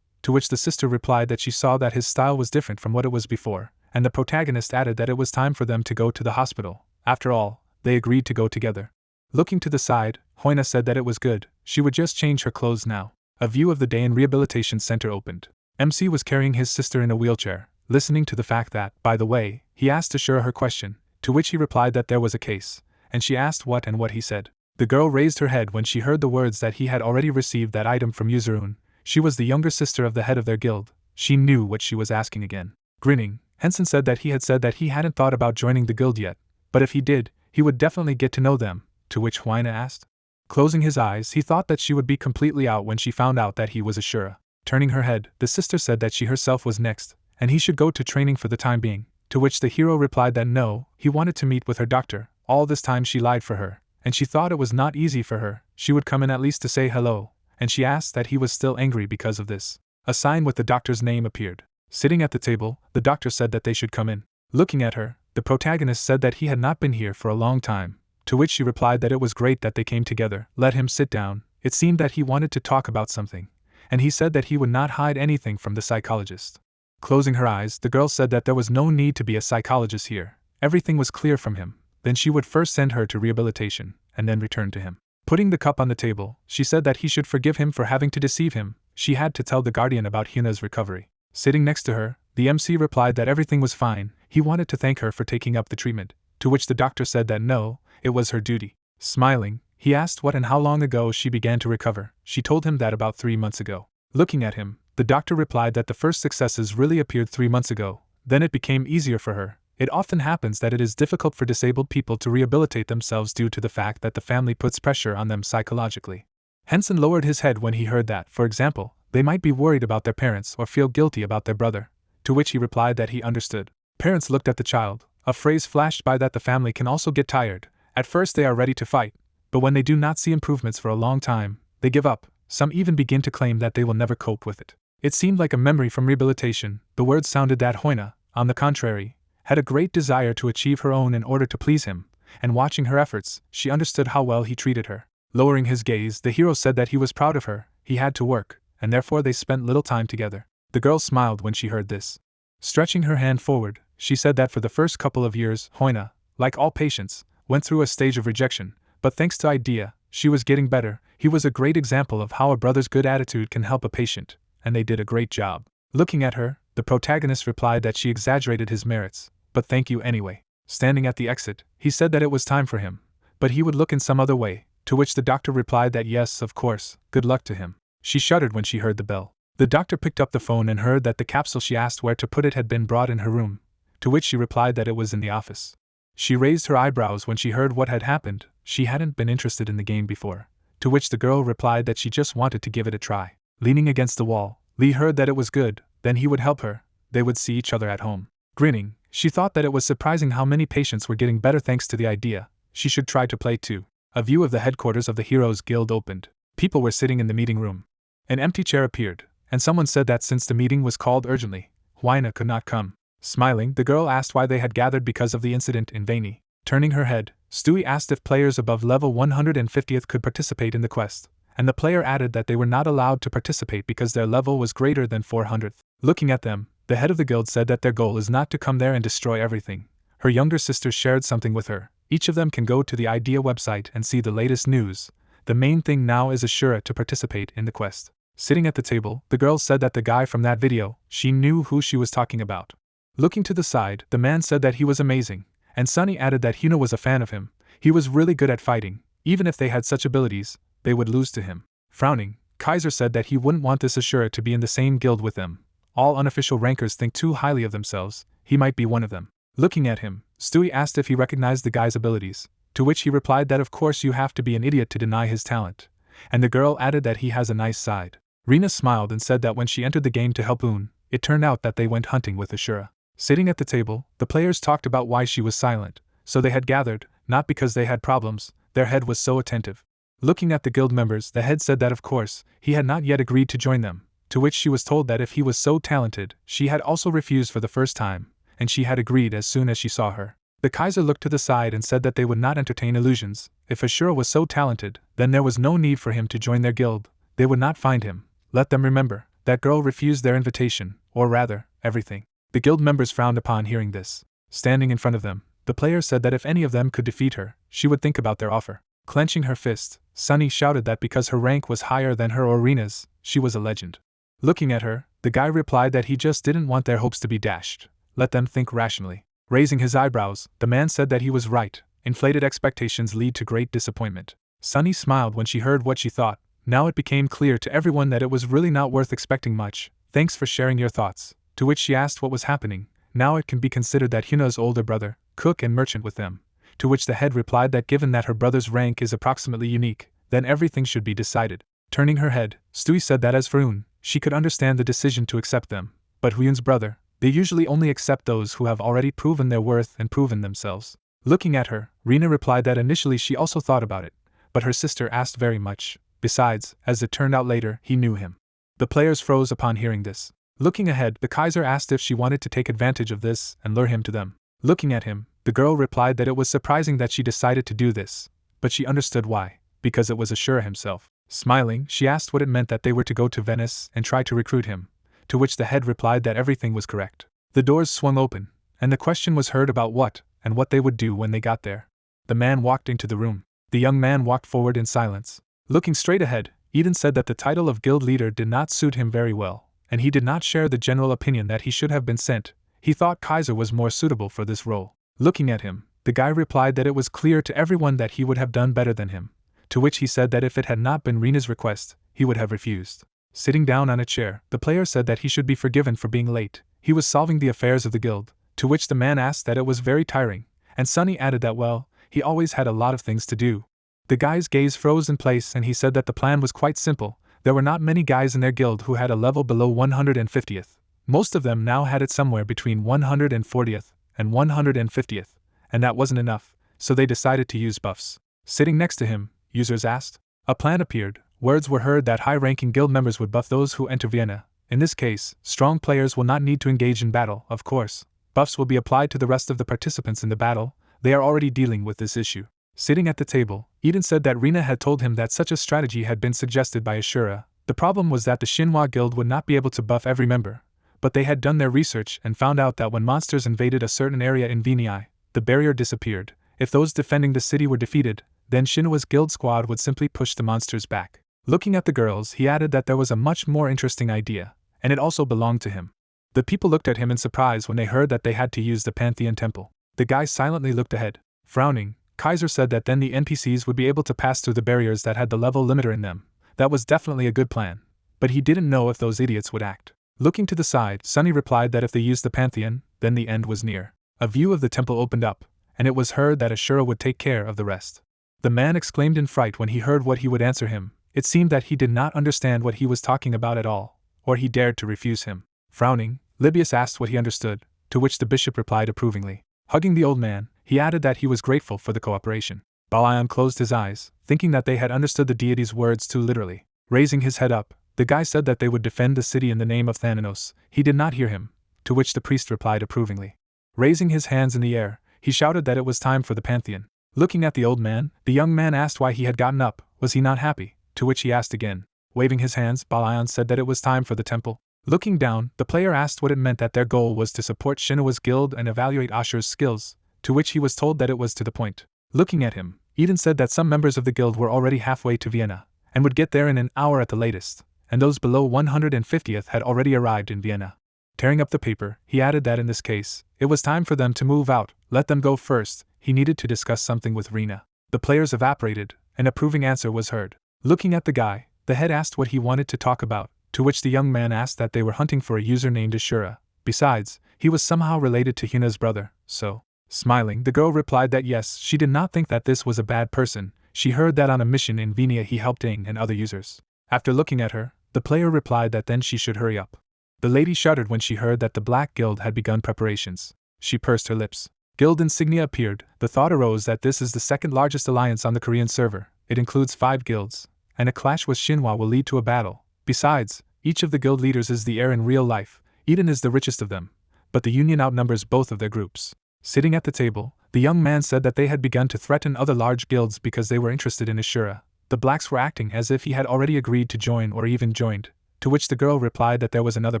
to which the sister replied that she saw that his style was different from what it was before, and the protagonist added that it was time for them to go to the hospital. After all, they agreed to go together. Looking to the side, Hina said that it was good, she would just change her clothes now. A view of the day in rehabilitation center opened. MC was carrying his sister in a wheelchair, listening to the fact that, by the way, he asked Ashura her question, to which he replied that there was a case, and she asked what and what he said. The girl raised her head when she heard the words that he had already received that item from Yuzurun. She was the younger sister of the head of their guild. She knew what she was asking again. Grinning, Hensen said that he hadn't thought about joining the guild yet, but if he did, he would definitely get to know them, to which Hina asked. Closing his eyes, he thought that she would be completely out when she found out that he was Ashura. Turning her head, the sister said that she herself was next, and he should go to training for the time being, to which the hero replied that no, he wanted to meet with her doctor. All this time she lied for her, and she thought it was not easy for her. She would come in at least to say hello, and she asked that he was still angry because of this. A sign with the doctor's name appeared. Sitting at the table, the doctor said that they should come in. Looking at her, the protagonist said that he had not been here for a long time, to which she replied that it was great that they came together. Let him sit down. It seemed that he wanted to talk about something, and he said that he would not hide anything from the psychologist. Closing her eyes, the girl said that there was no need to be a psychologist here. Everything was clear from him. Then she would first send her to rehabilitation, and then return to him. Putting the cup on the table, she said that he should forgive him for having to deceive him. She had to tell the guardian about Hina's recovery. Sitting next to her, the MC replied that everything was fine. He wanted to thank her for taking up the treatment, to which the doctor said that no, it was her duty. Smiling, he asked what and how long ago she began to recover. She told him that about 3 months ago. Looking at him, the doctor replied that the first successes really appeared 3 months ago. Then it became easier for her. It often happens that it is difficult for disabled people to rehabilitate themselves due to the fact that the family puts pressure on them psychologically. Hensen lowered his head when he heard that, for example, they might be worried about their parents or feel guilty about their brother, to which he replied that he understood. Parents looked at the child. A phrase flashed by that the family can also get tired. At first they are ready to fight, but when they do not see improvements for a long time, they give up. Some even begin to claim that they will never cope with it. It seemed like a memory from rehabilitation. The words sounded that Hina, on the contrary, had a great desire to achieve her own in order to please him, and watching her efforts, she understood how well he treated her. Lowering his gaze, the hero said that he was proud of her. He had to work, and therefore they spent little time together. The girl smiled when she heard this. Stretching her hand forward, she said that for the first couple of years, Hina, like all patients, went through a stage of rejection, but thanks to Idea, she was getting better. He was a great example of how a brother's good attitude can help a patient, and they did a great job. Looking at her, the protagonist replied that she exaggerated his merits, but thank you anyway. Standing at the exit, he said that it was time for him, but he would look in some other way, to which the doctor replied that yes, of course, good luck to him. She shuddered when she heard the bell. The doctor picked up the phone and heard that the capsule she asked where to put it had been brought in her room, to which she replied that it was in the office. She raised her eyebrows when she heard what had happened. She hadn't been interested in the game before, to which the girl replied that she just wanted to give it a try. Leaning against the wall, Lee heard that it was good, then he would help her. They would see each other at home. Grinning, she thought that it was surprising how many patients were getting better thanks to the idea. She should try to play too. A view of the headquarters of the Heroes Guild opened. People were sitting in the meeting room. An empty chair appeared, and someone said that since the meeting was called urgently, Hina could not come. Smiling, the girl asked why they had gathered because of the incident in Vaini. Turning her head, Stewie asked if players above level 150th could participate in the quest, and the player added that they were not allowed to participate because their level was greater than 400th. Looking at them, the head of the guild said that their goal is not to come there and destroy everything. Her younger sister shared something with her. Each of them can go to the Idea website and see the latest news. The main thing now is Ashura to participate in the quest. Sitting at the table, the girl said that the guy from that video, she knew who she was talking about. Looking to the side, the man said that he was amazing, and Sunny added that Hina was a fan of him. He was really good at fighting. Even if they had such abilities, they would lose to him. Frowning, Kaiser said that he wouldn't want this Ashura to be in the same guild with them. All unofficial rankers think too highly of themselves. He might be one of them. Looking at him, Stewie asked if he recognized the guy's abilities, to which he replied that of course you have to be an idiot to deny his talent, and the girl added that he has a nice side. Rina smiled and said that when she entered the game to help Un, it turned out that they went hunting with Ashura. Sitting at the table, the players talked about why she was silent, so they had gathered, not because they had problems, their head was so attentive. Looking at the guild members, the head said that of course, he had not yet agreed to join them, to which she was told that if he was so talented, she had also refused for the first time, and she had agreed as soon as she saw her. The Kaiser looked to the side and said that they would not entertain illusions. If Ashura was so talented, then there was no need for him to join their guild. They would not find him. Let them remember, that girl refused their invitation, or rather, everything. The guild members frowned upon hearing this. Standing in front of them, the player said that if any of them could defeat her, she would think about their offer. Clenching her fist, Sunny shouted that because her rank was higher than her or Rina's, she was a legend. Looking at her, the guy replied that he just didn't want their hopes to be dashed. Let them think rationally. Raising his eyebrows, the man said that he was right. Inflated expectations lead to great disappointment. Sunny smiled when she heard what she thought. Now it became clear to everyone that it was really not worth expecting much. Thanks for sharing your thoughts. To which she asked what was happening. Now it can be considered that Hina's older brother, cook and merchant with them. To which the head replied that given that her brother's rank is approximately unique, then everything should be decided. Turning her head, Stewie said that as for Un, she could understand the decision to accept them. But Huyun's brother, they usually only accept those who have already proven their worth and proven themselves. Looking at her, Rina replied that initially she also thought about it, but her sister asked very much. Besides, as it turned out later, he knew him. The players froze upon hearing this. Looking ahead, the Kaiser asked if she wanted to take advantage of this and lure him to them. Looking at him, the girl replied that it was surprising that she decided to do this, but she understood why, because it was Ashura himself. Smiling, she asked what it meant that they were to go to Venice and try to recruit him, to which the head replied that everything was correct. The doors swung open, and the question was heard about what and what they would do when they got there. The man walked into the room. The young man walked forward in silence. Looking straight ahead, Eden said that the title of guild leader did not suit him very well, and he did not share the general opinion that he should have been sent. He thought Kaiser was more suitable for this role. Looking at him, the guy replied that it was clear to everyone that he would have done better than him, to which he said that if it had not been Rina's request, he would have refused. Sitting down on a chair, the player said that he should be forgiven for being late. He was solving the affairs of the guild, to which the man asked that it was very tiring, and Sunny added that well, he always had a lot of things to do. The guy's gaze froze in place and he said that the plan was quite simple. There were not many guys in their guild who had a level below 150th. Most of them now had it somewhere between 140th and 150th, and that wasn't enough, so they decided to use buffs. Sitting next to him, users asked. A plan appeared. Words were heard that high-ranking guild members would buff those who enter Vienna. In this case, strong players will not need to engage in battle, of course. Buffs will be applied to the rest of the participants in the battle. They are already dealing with this issue. Sitting at the table, Eden said that Rina had told him that such a strategy had been suggested by Ashura. The problem was that the Shinhwa guild would not be able to buff every member, but they had done their research and found out that when monsters invaded a certain area in Vienna, the barrier disappeared. If those defending the city were defeated, then Shinhwa's guild squad would simply push the monsters back. Looking at the girls, he added that there was a much more interesting idea, and it also belonged to him. The people looked at him in surprise when they heard that they had to use the Pantheon Temple. The guy silently looked ahead. Frowning, Kaiser said that then the NPCs would be able to pass through the barriers that had the level limiter in them. That was definitely a good plan, but he didn't know if those idiots would act. Looking to the side, Sunny replied that if they used the Pantheon, then the end was near. A view of the temple opened up, and it was heard that Ashura would take care of the rest. The man exclaimed in fright when he heard what he would answer him. It seemed that he did not understand what he was talking about at all, or he dared to refuse him. Frowning, Libius asked what he understood, to which the bishop replied approvingly. Hugging the old man, he added that he was grateful for the cooperation. Balayan closed his eyes, thinking that they had understood the deity's words too literally. Raising his head up, the guy said that they would defend the city in the name of Thanatos. He did not hear him, to which the priest replied approvingly. Raising his hands in the air, he shouted that it was time for the Pantheon. Looking at the old man, the young man asked why he had gotten up. Was he not happy? To which he asked again. Waving his hands, Balayan said that it was time for the temple. Looking down, the player asked what it meant that their goal was to support Shinhwa's guild and evaluate Ashura's skills, to which he was told that it was to the point. Looking at him, Eden said that some members of the guild were already halfway to Vienna, and would get there in an hour at the latest, and those below 150th had already arrived in Vienna. Tearing up the paper, he added that in this case, it was time for them to move out. Let them go first. He needed to discuss something with Rina. The players evaporated. An approving answer was heard. Looking at the guy, the head asked what he wanted to talk about, to which the young man asked that they were hunting for a user named Ashura. Besides, he was somehow related to Hina's brother, so. Smiling, the girl replied that yes, she did not think that this was a bad person. She heard that on a mission in Vienna he helped Ing and other users. After looking at her, the player replied that then she should hurry up. The lady shuddered when she heard that the Black Guild had begun preparations. She pursed her lips. Guild insignia appeared. The thought arose that this is the second largest alliance on the Korean server. It includes 5 guilds, and a clash with Shinhwa will lead to a battle. Besides, each of the guild leaders is the heir in real life. Eden is the richest of them. but the union outnumbers both of their groups. Sitting at the table, the young man said that they had begun to threaten other large guilds because they were interested in Ashura. The blacks were acting as if he had already agreed to join or even joined, to which the girl replied that there was another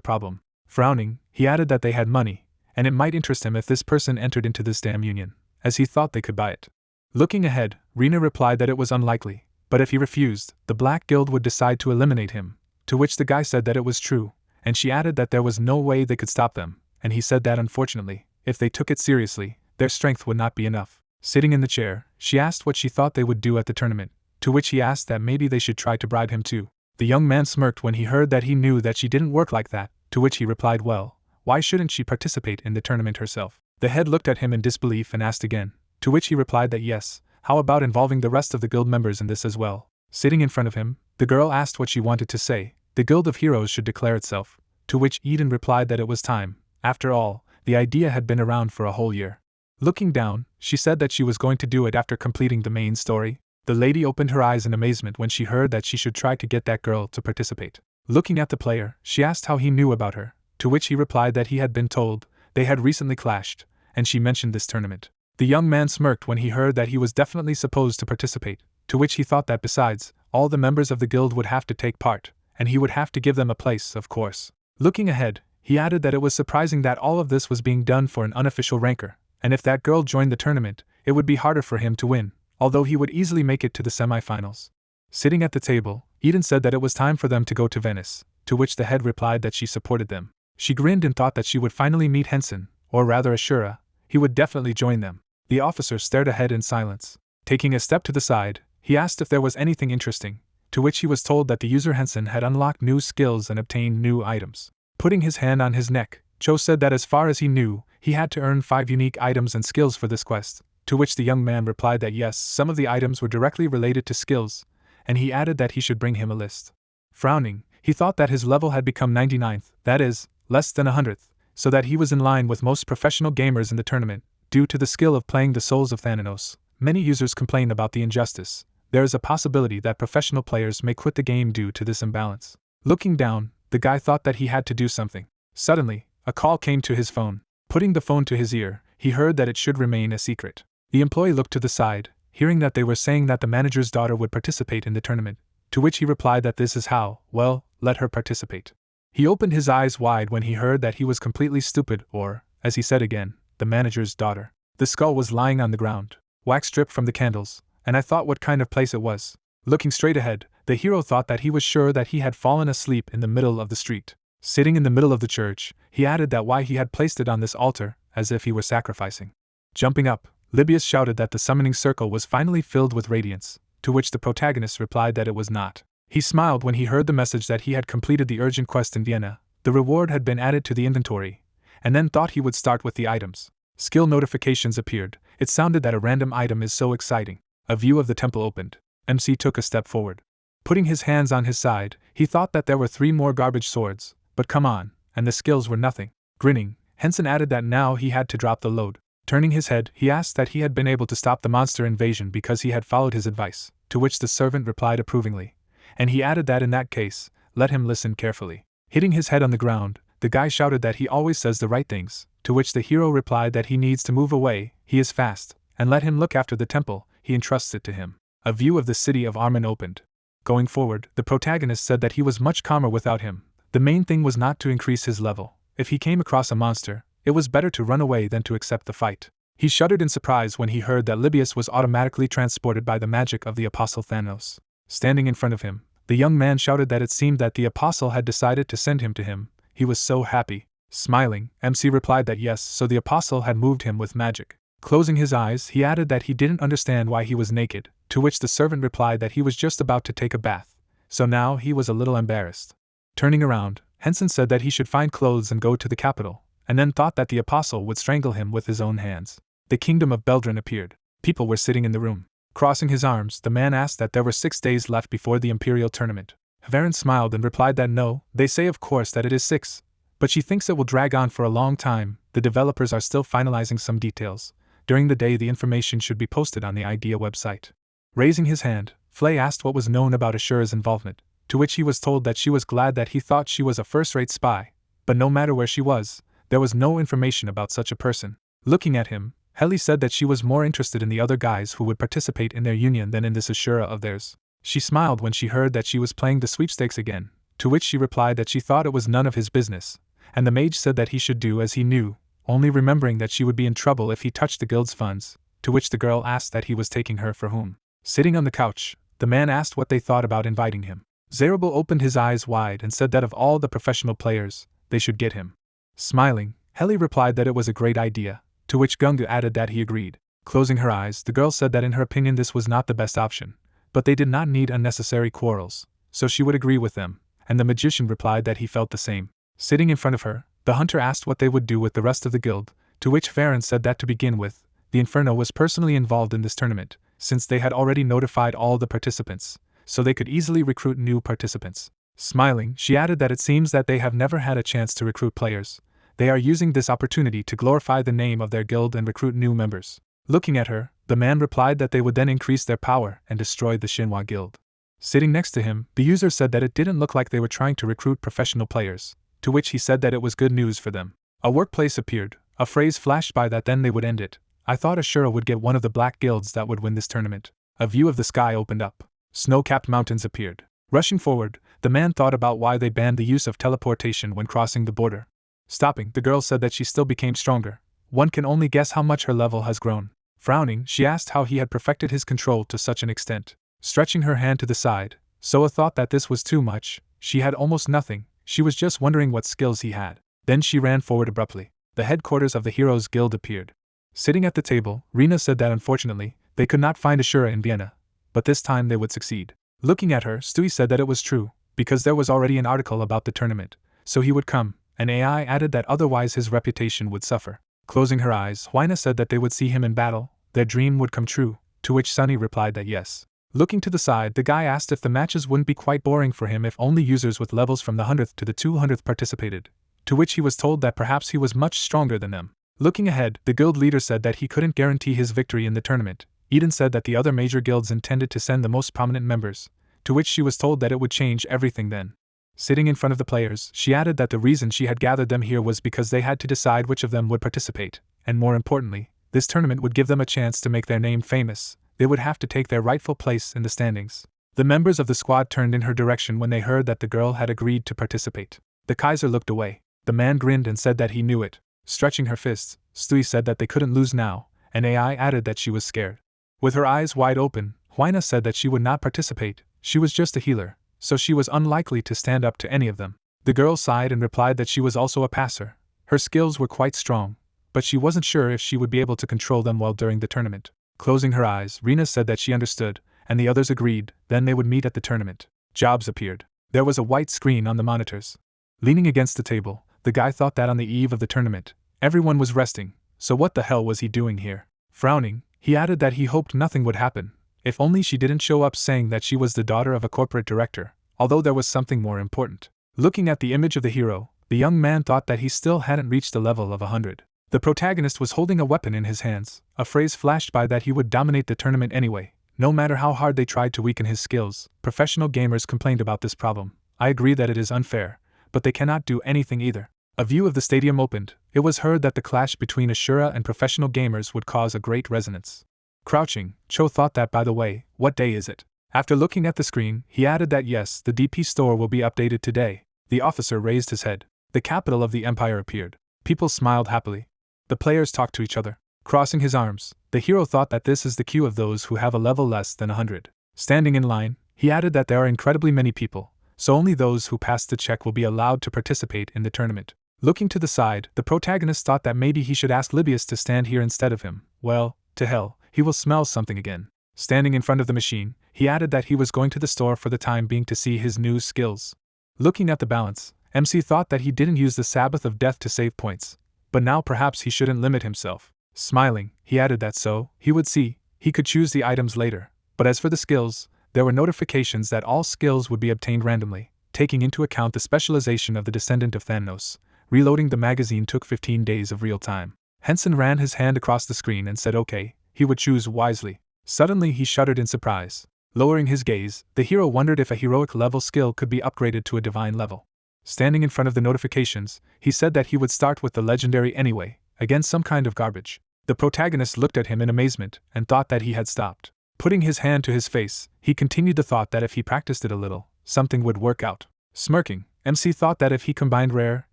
problem. Frowning, he added that they had money, and it might interest him if this person entered into this damn union, as he thought they could buy it. Looking ahead, Rena replied that it was unlikely, but if he refused, the Black Guild would decide to eliminate him, to which the guy said that it was true, and she added that there was no way they could stop them, and he said that unfortunately, if they took it seriously, their strength would not be enough. Sitting in the chair, she asked what she thought they would do at the tournament, to which he asked that maybe they should try to bribe him too. The young man smirked when he heard that he knew that she didn't work like that, to which he replied, well, why shouldn't she participate in the tournament herself? The head looked at him in disbelief and asked again, to which he replied that yes, how about involving the rest of the guild members in this as well? Sitting in front of him, the girl asked what she wanted to say. The Guild of Heroes should declare itself, to which Eden replied that it was time. After all, the idea had been around for a whole year. Looking down, she said that she was going to do it after completing the main story. The lady opened her eyes in amazement when she heard that she should try to get that girl to participate. Looking at the player, she asked how he knew about her, to which he replied that he had been told they had recently clashed, and she mentioned this tournament. The young man smirked when he heard that he was definitely supposed to participate, to which he thought that besides, all the members of the guild would have to take part, and he would have to give them a place, of course. Looking ahead, he added that it was surprising that all of this was being done for an unofficial ranker, and if that girl joined the tournament, it would be harder for him to win, although he would easily make it to the semi-finals. Sitting at the table, Eden said that it was time for them to go to Venice, to which the head replied that she supported them. She grinned and thought that she would finally meet Hensen, or rather Ashura. He would definitely join them. The officer stared ahead in silence. Taking a step to the side, he asked if there was anything interesting, to which he was told that the user Hensen had unlocked new skills and obtained new items. Putting his hand on his neck, Cho said that as far as he knew, he had to earn 5 unique items and skills for this quest, to which the young man replied that yes, some of the items were directly related to skills, and he added that he should bring him a list. Frowning, he thought that his level had become 99th, that is, less than 100th, so that he was in line with most professional gamers in the tournament. Due to the skill of playing the Souls of Thanatos, many users complain about the injustice. There is a possibility that professional players may quit the game due to this imbalance. Looking down, the guy thought that he had to do something. Suddenly, a call came to his phone. Putting the phone to his ear, he heard that it should remain a secret. The employee looked to the side, hearing that they were saying that the manager's daughter would participate in the tournament, to which he replied that this is how, well, let her participate. He opened his eyes wide when he heard that he was completely stupid or, as he said again, the manager's daughter. The skull was lying on the ground, wax dripped from the candles, and I thought what kind of place it was. Looking straight ahead, the hero thought that he was sure that he had fallen asleep in the middle of the street. Sitting in the middle of the church, he added that why he had placed it on this altar, as if he were sacrificing. Jumping up, Libius shouted that the summoning circle was finally filled with radiance, to which the protagonist replied that it was not. He smiled when he heard the message that he had completed the urgent quest in Vienna, the reward had been added to the inventory, and then thought he would start with the items. Skill notifications appeared. It sounded that a random item is so exciting. A view of the temple opened. MC took a step forward. Putting his hands on his side, he thought that there were 3 more garbage swords, but come on, and the skills were nothing. Grinning, Hensen added that now he had to drop the load. Turning his head, he asked that he had been able to stop the monster invasion because he had followed his advice, to which the servant replied approvingly. And he added that in that case, let him listen carefully. Hitting his head on the ground, the guy shouted that he always says the right things, to which the hero replied that he needs to move away, he is fast, and let him look after the temple, he entrusts it to him. A view of the city of Armen opened. Going forward, the protagonist said that he was much calmer without him. The main thing was not to increase his level. If he came across a monster, it was better to run away than to accept the fight. He shuddered in surprise when he heard that Libius was automatically transported by the magic of the Apostle Thanos. Standing in front of him, the young man shouted that it seemed that the Apostle had decided to send him to him. He was so happy. Smiling, MC replied that yes, so the Apostle had moved him with magic. Closing his eyes, he added that he didn't understand why he was naked, to which the servant replied that he was just about to take a bath, so now he was a little embarrassed. Turning around, Hensen said that he should find clothes and go to the capital, and then thought that the Apostle would strangle him with his own hands. The kingdom of Beldrin appeared. People were sitting in the room. Crossing his arms, the man asked that there were 6 days left before the Imperial Tournament. Havarin smiled and replied that no, they say of course that it is 6. But she thinks it will drag on for a long time. The developers are still finalizing some details. During the day the information should be posted on the IDEA website. Raising his hand, Flay asked what was known about Ashura's involvement, to which he was told that she was glad that he thought she was a first-rate spy, but no matter where she was, There was no information about such a person. Looking at him, Heli said that she was more interested in the other guys who would participate in their union than in this Ashura of theirs. She smiled when she heard that she was playing the sweepstakes again, to which she replied that she thought it was none of his business, and the mage said that he should do as he knew, only remembering that she would be in trouble if he touched the guild's funds, to which the girl asked that he was taking her for whom. Sitting on the couch, the man asked what they thought about inviting him. Zerubbabel opened his eyes wide and said that of all the professional players, they should get him. Smiling, Heli replied that it was a great idea, to which Gunga added that he agreed. Closing her eyes, the girl said that in her opinion this was not the best option, but they did not need unnecessary quarrels, so she would agree with them, and the magician replied that he felt the same. Sitting in front of her, the hunter asked what they would do with the rest of the guild, to which Farron said that to begin with, the Inferno was personally involved in this tournament, since they had already notified all the participants, so they could easily recruit new participants. Smiling, she added that it seems that they have never had a chance to recruit players. They are using this opportunity to glorify the name of their guild and recruit new members. Looking at her, the man replied that they would then increase their power and destroy the Shinhwa guild. Sitting next to him, the user said that it didn't look like they were trying to recruit professional players, to which he said that it was good news for them. A workplace appeared, a phrase flashed by that then they would end it. I thought Ashura would get one of the black guilds that would win this tournament. A view of the sky opened up. Snow-capped mountains appeared. Rushing forward, the man thought about why they banned the use of teleportation when crossing the border. Stopping, the girl said that she still became stronger. One can only guess how much her level has grown. Frowning, she asked how he had perfected his control to such an extent. Stretching her hand to the side, Soa thought that this was too much. She had almost nothing, she was just wondering what skills he had. Then she ran forward abruptly. The headquarters of the Heroes Guild appeared. Sitting at the table, Rina said that unfortunately, they could not find Ashura in Vienna, but this time they would succeed. Looking at her, Stewie said that it was true, because there was already an article about the tournament, so he would come, and AI added that otherwise his reputation would suffer. Closing her eyes, Hina said that they would see him in battle, their dream would come true, to which Sunny replied that yes. Looking to the side, the guy asked if the matches wouldn't be quite boring for him if only users with levels from the 100th to the 200th participated, to which he was told that perhaps he was much stronger than them. Looking ahead, the guild leader said that he couldn't guarantee his victory in the tournament. Eden said that the other major guilds intended to send the most prominent members, to which she was told that it would change everything then. Sitting in front of the players, she added that the reason she had gathered them here was because they had to decide which of them would participate, and more importantly, this tournament would give them a chance to make their name famous. They would have to take their rightful place in the standings. The members of the squad turned in her direction when they heard that the girl had agreed to participate. The Kaiser looked away. The man grinned and said that he knew it. Stretching her fists, Stewie said that they couldn't lose now, and AI added that she was scared. With her eyes wide open, Hina said that she would not participate. She was just a healer, so she was unlikely to stand up to any of them. The girl sighed and replied that she was also a passer. Her skills were quite strong, but she wasn't sure if she would be able to control them well during the tournament. Closing her eyes, Rina said that she understood, and the others agreed, then they would meet at the tournament. Jobs appeared. There was a white screen on the monitors. Leaning against the table, the guy thought that on the eve of the tournament, everyone was resting, so what the hell was he doing here? Frowning, he added that he hoped nothing would happen, if only she didn't show up saying that she was the daughter of a corporate director, although there was something more important. Looking at the image of the hero, the young man thought that he still hadn't reached the level of 100. The protagonist was holding a weapon in his hands. A phrase flashed by that he would dominate the tournament anyway, no matter how hard they tried to weaken his skills. Professional gamers complained about this problem. I agree that it is unfair, but they cannot do anything either. A view of the stadium opened. It was heard that the clash between Ashura and professional gamers would cause a great resonance. Crouching, Cho thought that, by the way, what day is it? After looking at the screen, he added that yes, the DP store will be updated today. The officer raised his head. The capital of the empire appeared. People smiled happily. The players talked to each other. Crossing his arms, the hero thought that this is the queue of those who have a level less than 100. Standing in line, he added that there are incredibly many people, so only those who pass the check will be allowed to participate in the tournament. Looking to the side, the protagonist thought that maybe he should ask Libius to stand here instead of him. Well, to hell, he will smell something again. Standing in front of the machine, he added that he was going to the store for the time being to see his new skills. Looking at the balance, MC thought that he didn't use the Sabbath of Death to save points, but now perhaps he shouldn't limit himself. Smiling, he added that so, he would see, he could choose the items later. But as for the skills, there were notifications that all skills would be obtained randomly, taking into account the specialization of the descendant of Thanos. Reloading the magazine took 15 days of real time. Hensen ran his hand across the screen and said okay, he would choose wisely. Suddenly he shuddered in surprise. Lowering his gaze, the hero wondered if a heroic level skill could be upgraded to a divine level. Standing in front of the notifications, he said that he would start with the legendary anyway, against some kind of garbage. The protagonist looked at him in amazement and thought that he had stopped. Putting his hand to his face, he continued the thought that if he practiced it a little, something would work out. Smirking, MC thought that if he combined rare,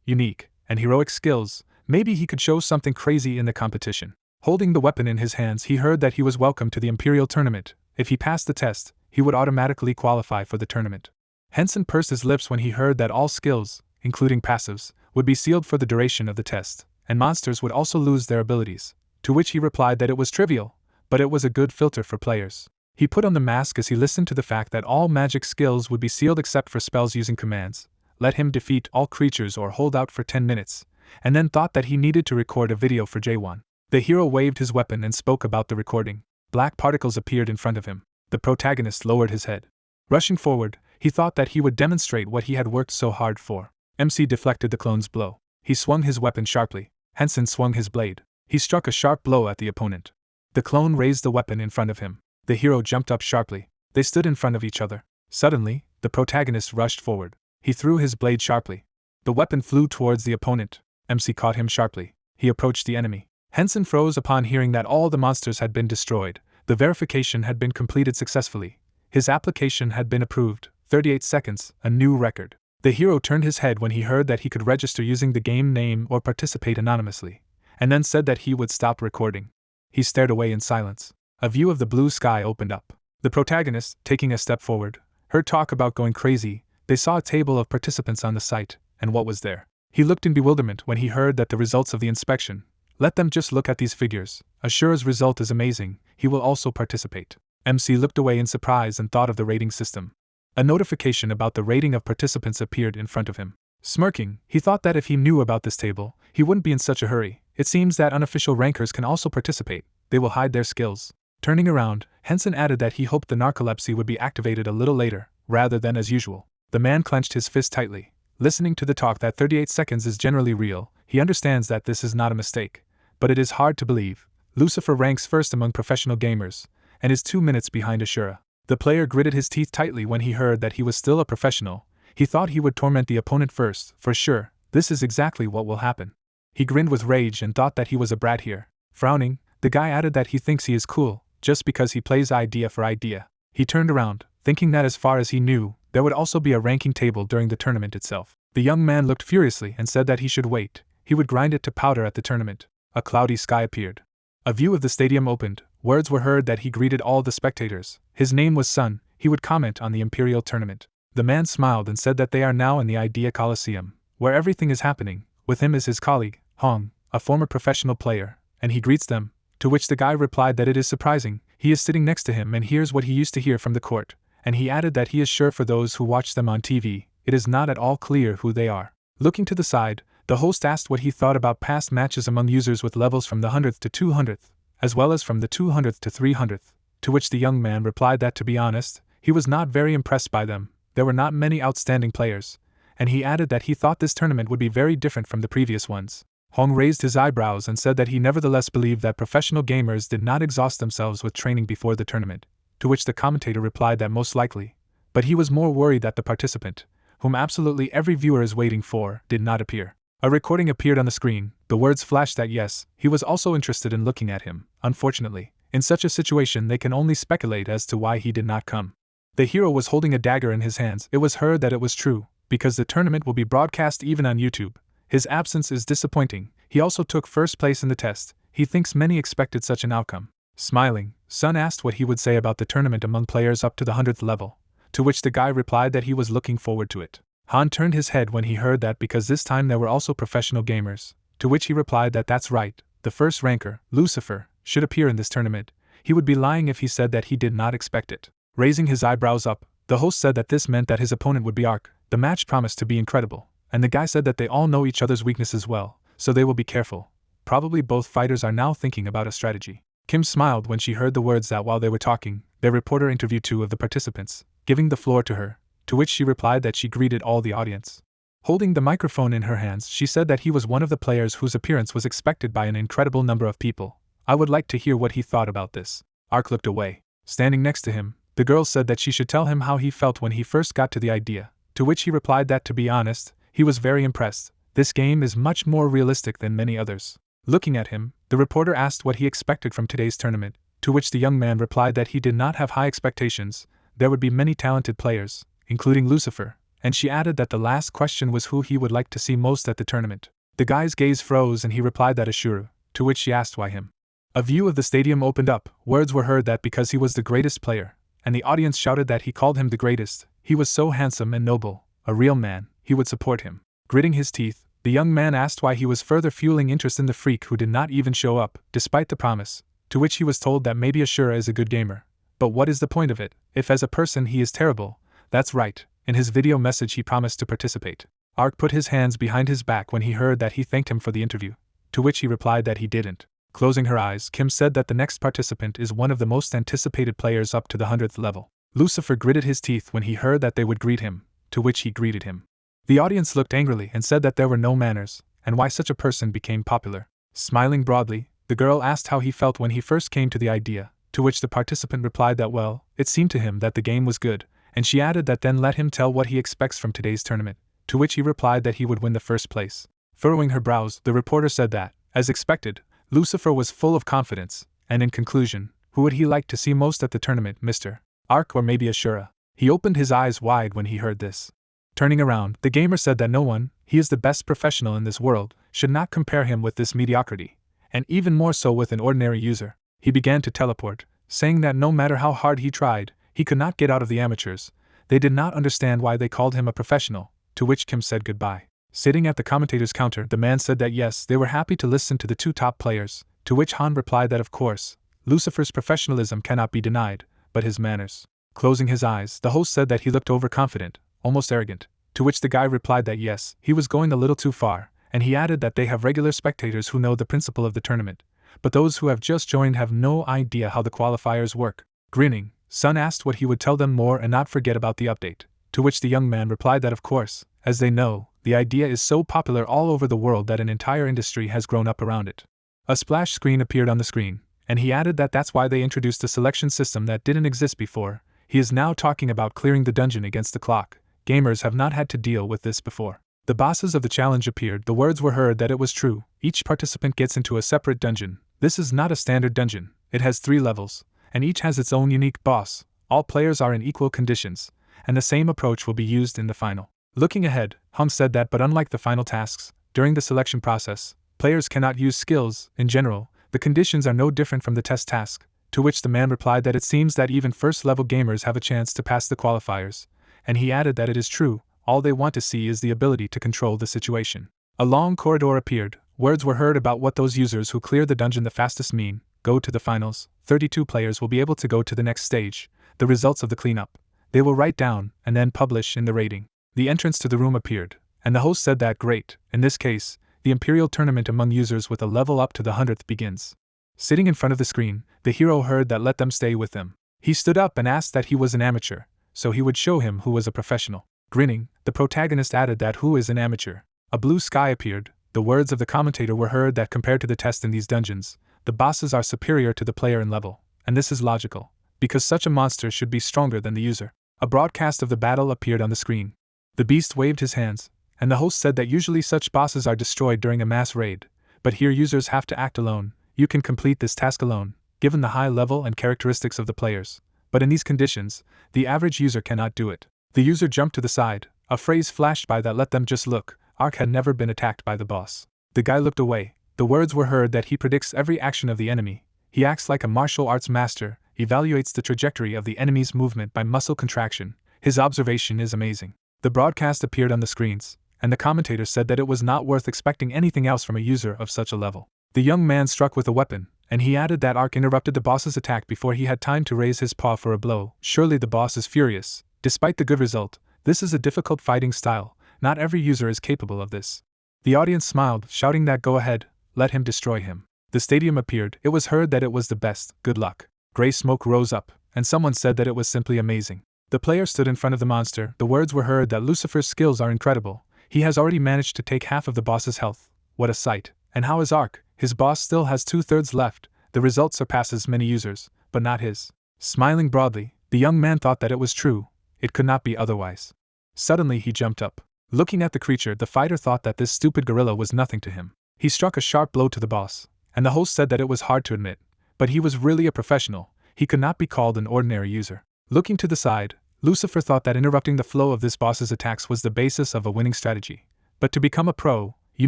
unique, and heroic skills, maybe he could show something crazy in the competition. Holding the weapon in his hands, he heard that he was welcome to the Imperial Tournament. If he passed the test, he would automatically qualify for the tournament. Hensen pursed his lips when he heard that all skills, including passives, would be sealed for the duration of the test, and monsters would also lose their abilities, to which he replied that it was trivial, but it was a good filter for players. He put on the mask as he listened to the fact that all magic skills would be sealed except for spells using commands, let him defeat all creatures or hold out for 10 minutes, and then thought that he needed to record a video for J1. The hero waved his weapon and spoke about the recording. Black particles appeared in front of him. The protagonist lowered his head. Rushing forward, he thought that he would demonstrate what he had worked so hard for. MC deflected the clone's blow. He swung his weapon sharply. Hensen swung his blade. He struck a sharp blow at the opponent. The clone raised the weapon in front of him. The hero jumped up sharply. They stood in front of each other. Suddenly, the protagonist rushed forward. He threw his blade sharply. The weapon flew towards the opponent. MC caught him sharply. He approached the enemy. Hensen froze upon hearing that all the monsters had been destroyed. The verification had been completed successfully. His application had been approved. 38 seconds, a new record. The hero turned his head when he heard that he could register using the game name or participate anonymously, and then said that he would stop recording. He stared away in silence. A view of the blue sky opened up. The protagonist, taking a step forward, heard talk about going crazy. They saw a table of participants on the site, and what was there? He looked in bewilderment when he heard that the results of the inspection. Let them just look at these figures. Ashura's result is amazing. He will also participate. MC looked away in surprise and thought of the rating system. A notification about the rating of participants appeared in front of him. Smirking, he thought that if he knew about this table, he wouldn't be in such a hurry. It seems that unofficial rankers can also participate. They will hide their skills. Turning around, Hensen added that he hoped the narcolepsy would be activated a little later, rather than as usual. The man clenched his fist tightly. Listening to the talk that 38 seconds is generally real, he understands that this is not a mistake. But it is hard to believe. Lucifer ranks first among professional gamers, and is 2 minutes behind Ashura. The player gritted his teeth tightly when he heard that he was still a professional. He thought he would torment the opponent first, for sure. This is exactly what will happen. He grinned with rage and thought that he was a brat here. Frowning, the guy added that he thinks he is cool, just because he plays idea for idea. He turned around, thinking that as far as he knew, there would also be a ranking table during the tournament itself. The young man looked furiously and said that he should wait. He would grind it to powder at the tournament. A cloudy sky appeared. A view of the stadium opened. Words were heard that he greeted all the spectators. His name was Sun. He would comment on the Imperial Tournament. The man smiled and said that they are now in the Idea Coliseum, where everything is happening. With him is his colleague, Hong, a former professional player, and he greets them, to which the guy replied that it is surprising. He is sitting next to him and hears what he used to hear from the court, and he added that he is sure for those who watch them on TV, it is not at all clear who they are. Looking to the side, the host asked what he thought about past matches among users with levels from the 100th to 200th, as well as from the 200th to 300th, to which the young man replied that to be honest, he was not very impressed by them. There were not many outstanding players, and he added that he thought this tournament would be very different from the previous ones. Hong raised his eyebrows and said that he nevertheless believed that professional gamers did not exhaust themselves with training before the tournament, to which the commentator replied that most likely, but he was more worried that the participant, whom absolutely every viewer is waiting for, did not appear. A recording appeared on the screen. The words flashed that yes, he was also interested in looking at him. Unfortunately, in such a situation they can only speculate as to why he did not come. The hero was holding a dagger in his hands. It was heard that it was true, because the tournament will be broadcast even on YouTube. His absence is disappointing. He also took first place in the test. He thinks many expected such an outcome. Smiling, Sun asked what he would say about the tournament among players up to the 100th level, to which the guy replied that he was looking forward to it. Han turned his head when he heard that because this time there were also professional gamers, to which he replied that that's right, the first ranker, Lucifer, should appear in this tournament. He would be lying if he said that he did not expect it. Raising his eyebrows up, the host said that this meant that his opponent would be Ark. The match promised to be incredible, and the guy said that they all know each other's weaknesses well, so they will be careful. Probably both fighters are now thinking about a strategy. Kim smiled when she heard the words that while they were talking, their reporter interviewed 2 of the participants, giving the floor to her, to which she replied that she greeted all the audience. Holding the microphone in her hands, she said that he was one of the players whose appearance was expected by an incredible number of people. I would like to hear what he thought about this. Ark looked away. Standing next to him, the girl said that she should tell him how he felt when he first got to the idea, to which he replied that to be honest, He was very impressed. This game is much more realistic than many others. Looking at him, the reporter asked what he expected from today's tournament, to which the young man replied that he did not have high expectations. There would be many talented players, including Lucifer, and she added that the last question was who he would like to see most at the tournament. The guy's gaze froze and he replied that Ashura, to which she asked why him. A view of the stadium opened up. Words were heard that because he was the greatest player, and the audience shouted that he called him the greatest. He was so handsome and noble, a real man, he would support him. Gritting his teeth, the young man asked why he was further fueling interest in the freak who did not even show up, despite the promise, to which he was told that maybe Ashura is a good gamer. But what is the point of it, if as a person he is terrible? That's right, in his video message he promised to participate. Ark put his hands behind his back when he heard that he thanked him for the interview, to which he replied that he didn't. Closing her eyes, Kim said that the next participant is one of the most anticipated players up to the 100th level. Lucifer gritted his teeth when he heard that they would greet him, to which he greeted him. The audience looked angrily and said that there were no manners, and why such a person became popular. Smiling broadly, the girl asked how he felt when he first came to the idea, to which the participant replied that well, it seemed to him that the game was good, and she added that then let him tell what he expects from today's tournament, to which he replied that he would win the first place. Furrowing her brows, the reporter said that, as expected, Lucifer was full of confidence, and in conclusion, who would he like to see most at the tournament, Mr. Ark or maybe Ashura? He opened his eyes wide when he heard this. Turning around, the gamer said that no one, he is the best professional in this world, should not compare him with this mediocrity, and even more so with an ordinary user. He began to teleport, saying that no matter how hard he tried, he could not get out of the amateurs. They did not understand why they called him a professional, to which Kim said goodbye. Sitting at the commentator's counter, the man said that yes, they were happy to listen to the two top players, to which Han replied that of course, Lucifer's professionalism cannot be denied, but his manners. Closing his eyes, the host said that he looked overconfident, almost arrogant, to which the guy replied that yes, he was going a little too far, and he added that they have regular spectators who know the principle of the tournament, but those who have just joined have no idea how the qualifiers work. Grinning, Sun asked what he would tell them more and not forget about the update, to which the young man replied that of course, as they know, the idea is so popular all over the world that an entire industry has grown up around it. A splash screen appeared on the screen, and he added that that's why they introduced a selection system that didn't exist before. He is now talking about clearing the dungeon against the clock. Gamers have not had to deal with this before. The bosses of the challenge appeared. The words were heard that it was true. Each participant gets into a separate dungeon. This is not a standard dungeon. It has 3 levels, and each has its own unique boss. All players are in equal conditions, and the same approach will be used in the final. Looking ahead, Hum said that but unlike the final tasks, during the selection process, players cannot use skills. In general, the conditions are no different from the test task, to which the man replied that it seems that even first-level gamers have a chance to pass the qualifiers, and he added that it is true, all they want to see is the ability to control the situation. A long corridor appeared. Words were heard about what those users who clear the dungeon the fastest mean, go to the finals. 32 players will be able to go to the next stage, the results of the cleanup. They will write down and then publish in the rating. The entrance to the room appeared, and the host said that great, in this case, the Imperial Tournament among users with a level up to the 100th begins. Sitting in front of the screen, the hero heard that let them stay with them. He stood up and asked that he was an amateur, so he would show him who was a professional. Grinning, the protagonist added that who is an amateur. A blue sky appeared. The words of the commentator were heard that compared to the test in these dungeons, the bosses are superior to the player in level, and this is logical, because such a monster should be stronger than the user. A broadcast of the battle appeared on the screen. The beast waved his hands, and the host said that usually such bosses are destroyed during a mass raid, but here users have to act alone. You can complete this task alone, given the high level and characteristics of the players, but in these conditions, the average user cannot do it. The user jumped to the side. A phrase flashed by that let them just look. Ark had never been attacked by the boss. The guy looked away. The words were heard that he predicts every action of the enemy. He acts like a martial arts master, evaluates the trajectory of the enemy's movement by muscle contraction. His observation is amazing. The broadcast appeared on the screens, and the commentator said that it was not worth expecting anything else from a user of such a level. The young man struck with a weapon, and he added that Ark interrupted the boss's attack before he had time to raise his paw for a blow. Surely the boss is furious. Despite the good result, this is a difficult fighting style. Not every user is capable of this. The audience smiled, shouting that go ahead, let him destroy him. The stadium appeared. It was heard that it was the best. Good luck. Gray smoke rose up, and someone said that it was simply amazing. The player stood in front of the monster. The words were heard that Lucifer's skills are incredible. He has already managed to take half of the boss's health. What a sight. And how is Ark? His boss still has 2/3 left. The result surpasses many users, but not his. Smiling broadly, the young man thought that it was true. It could not be otherwise. Suddenly he jumped up. Looking at the creature, the fighter thought that this stupid gorilla was nothing to him. He struck a sharp blow to the boss, and the host said that it was hard to admit, but he was really a professional. He could not be called an ordinary user. Looking to the side, Lucifer thought that interrupting the flow of this boss's attacks was the basis of a winning strategy. But to become a pro, you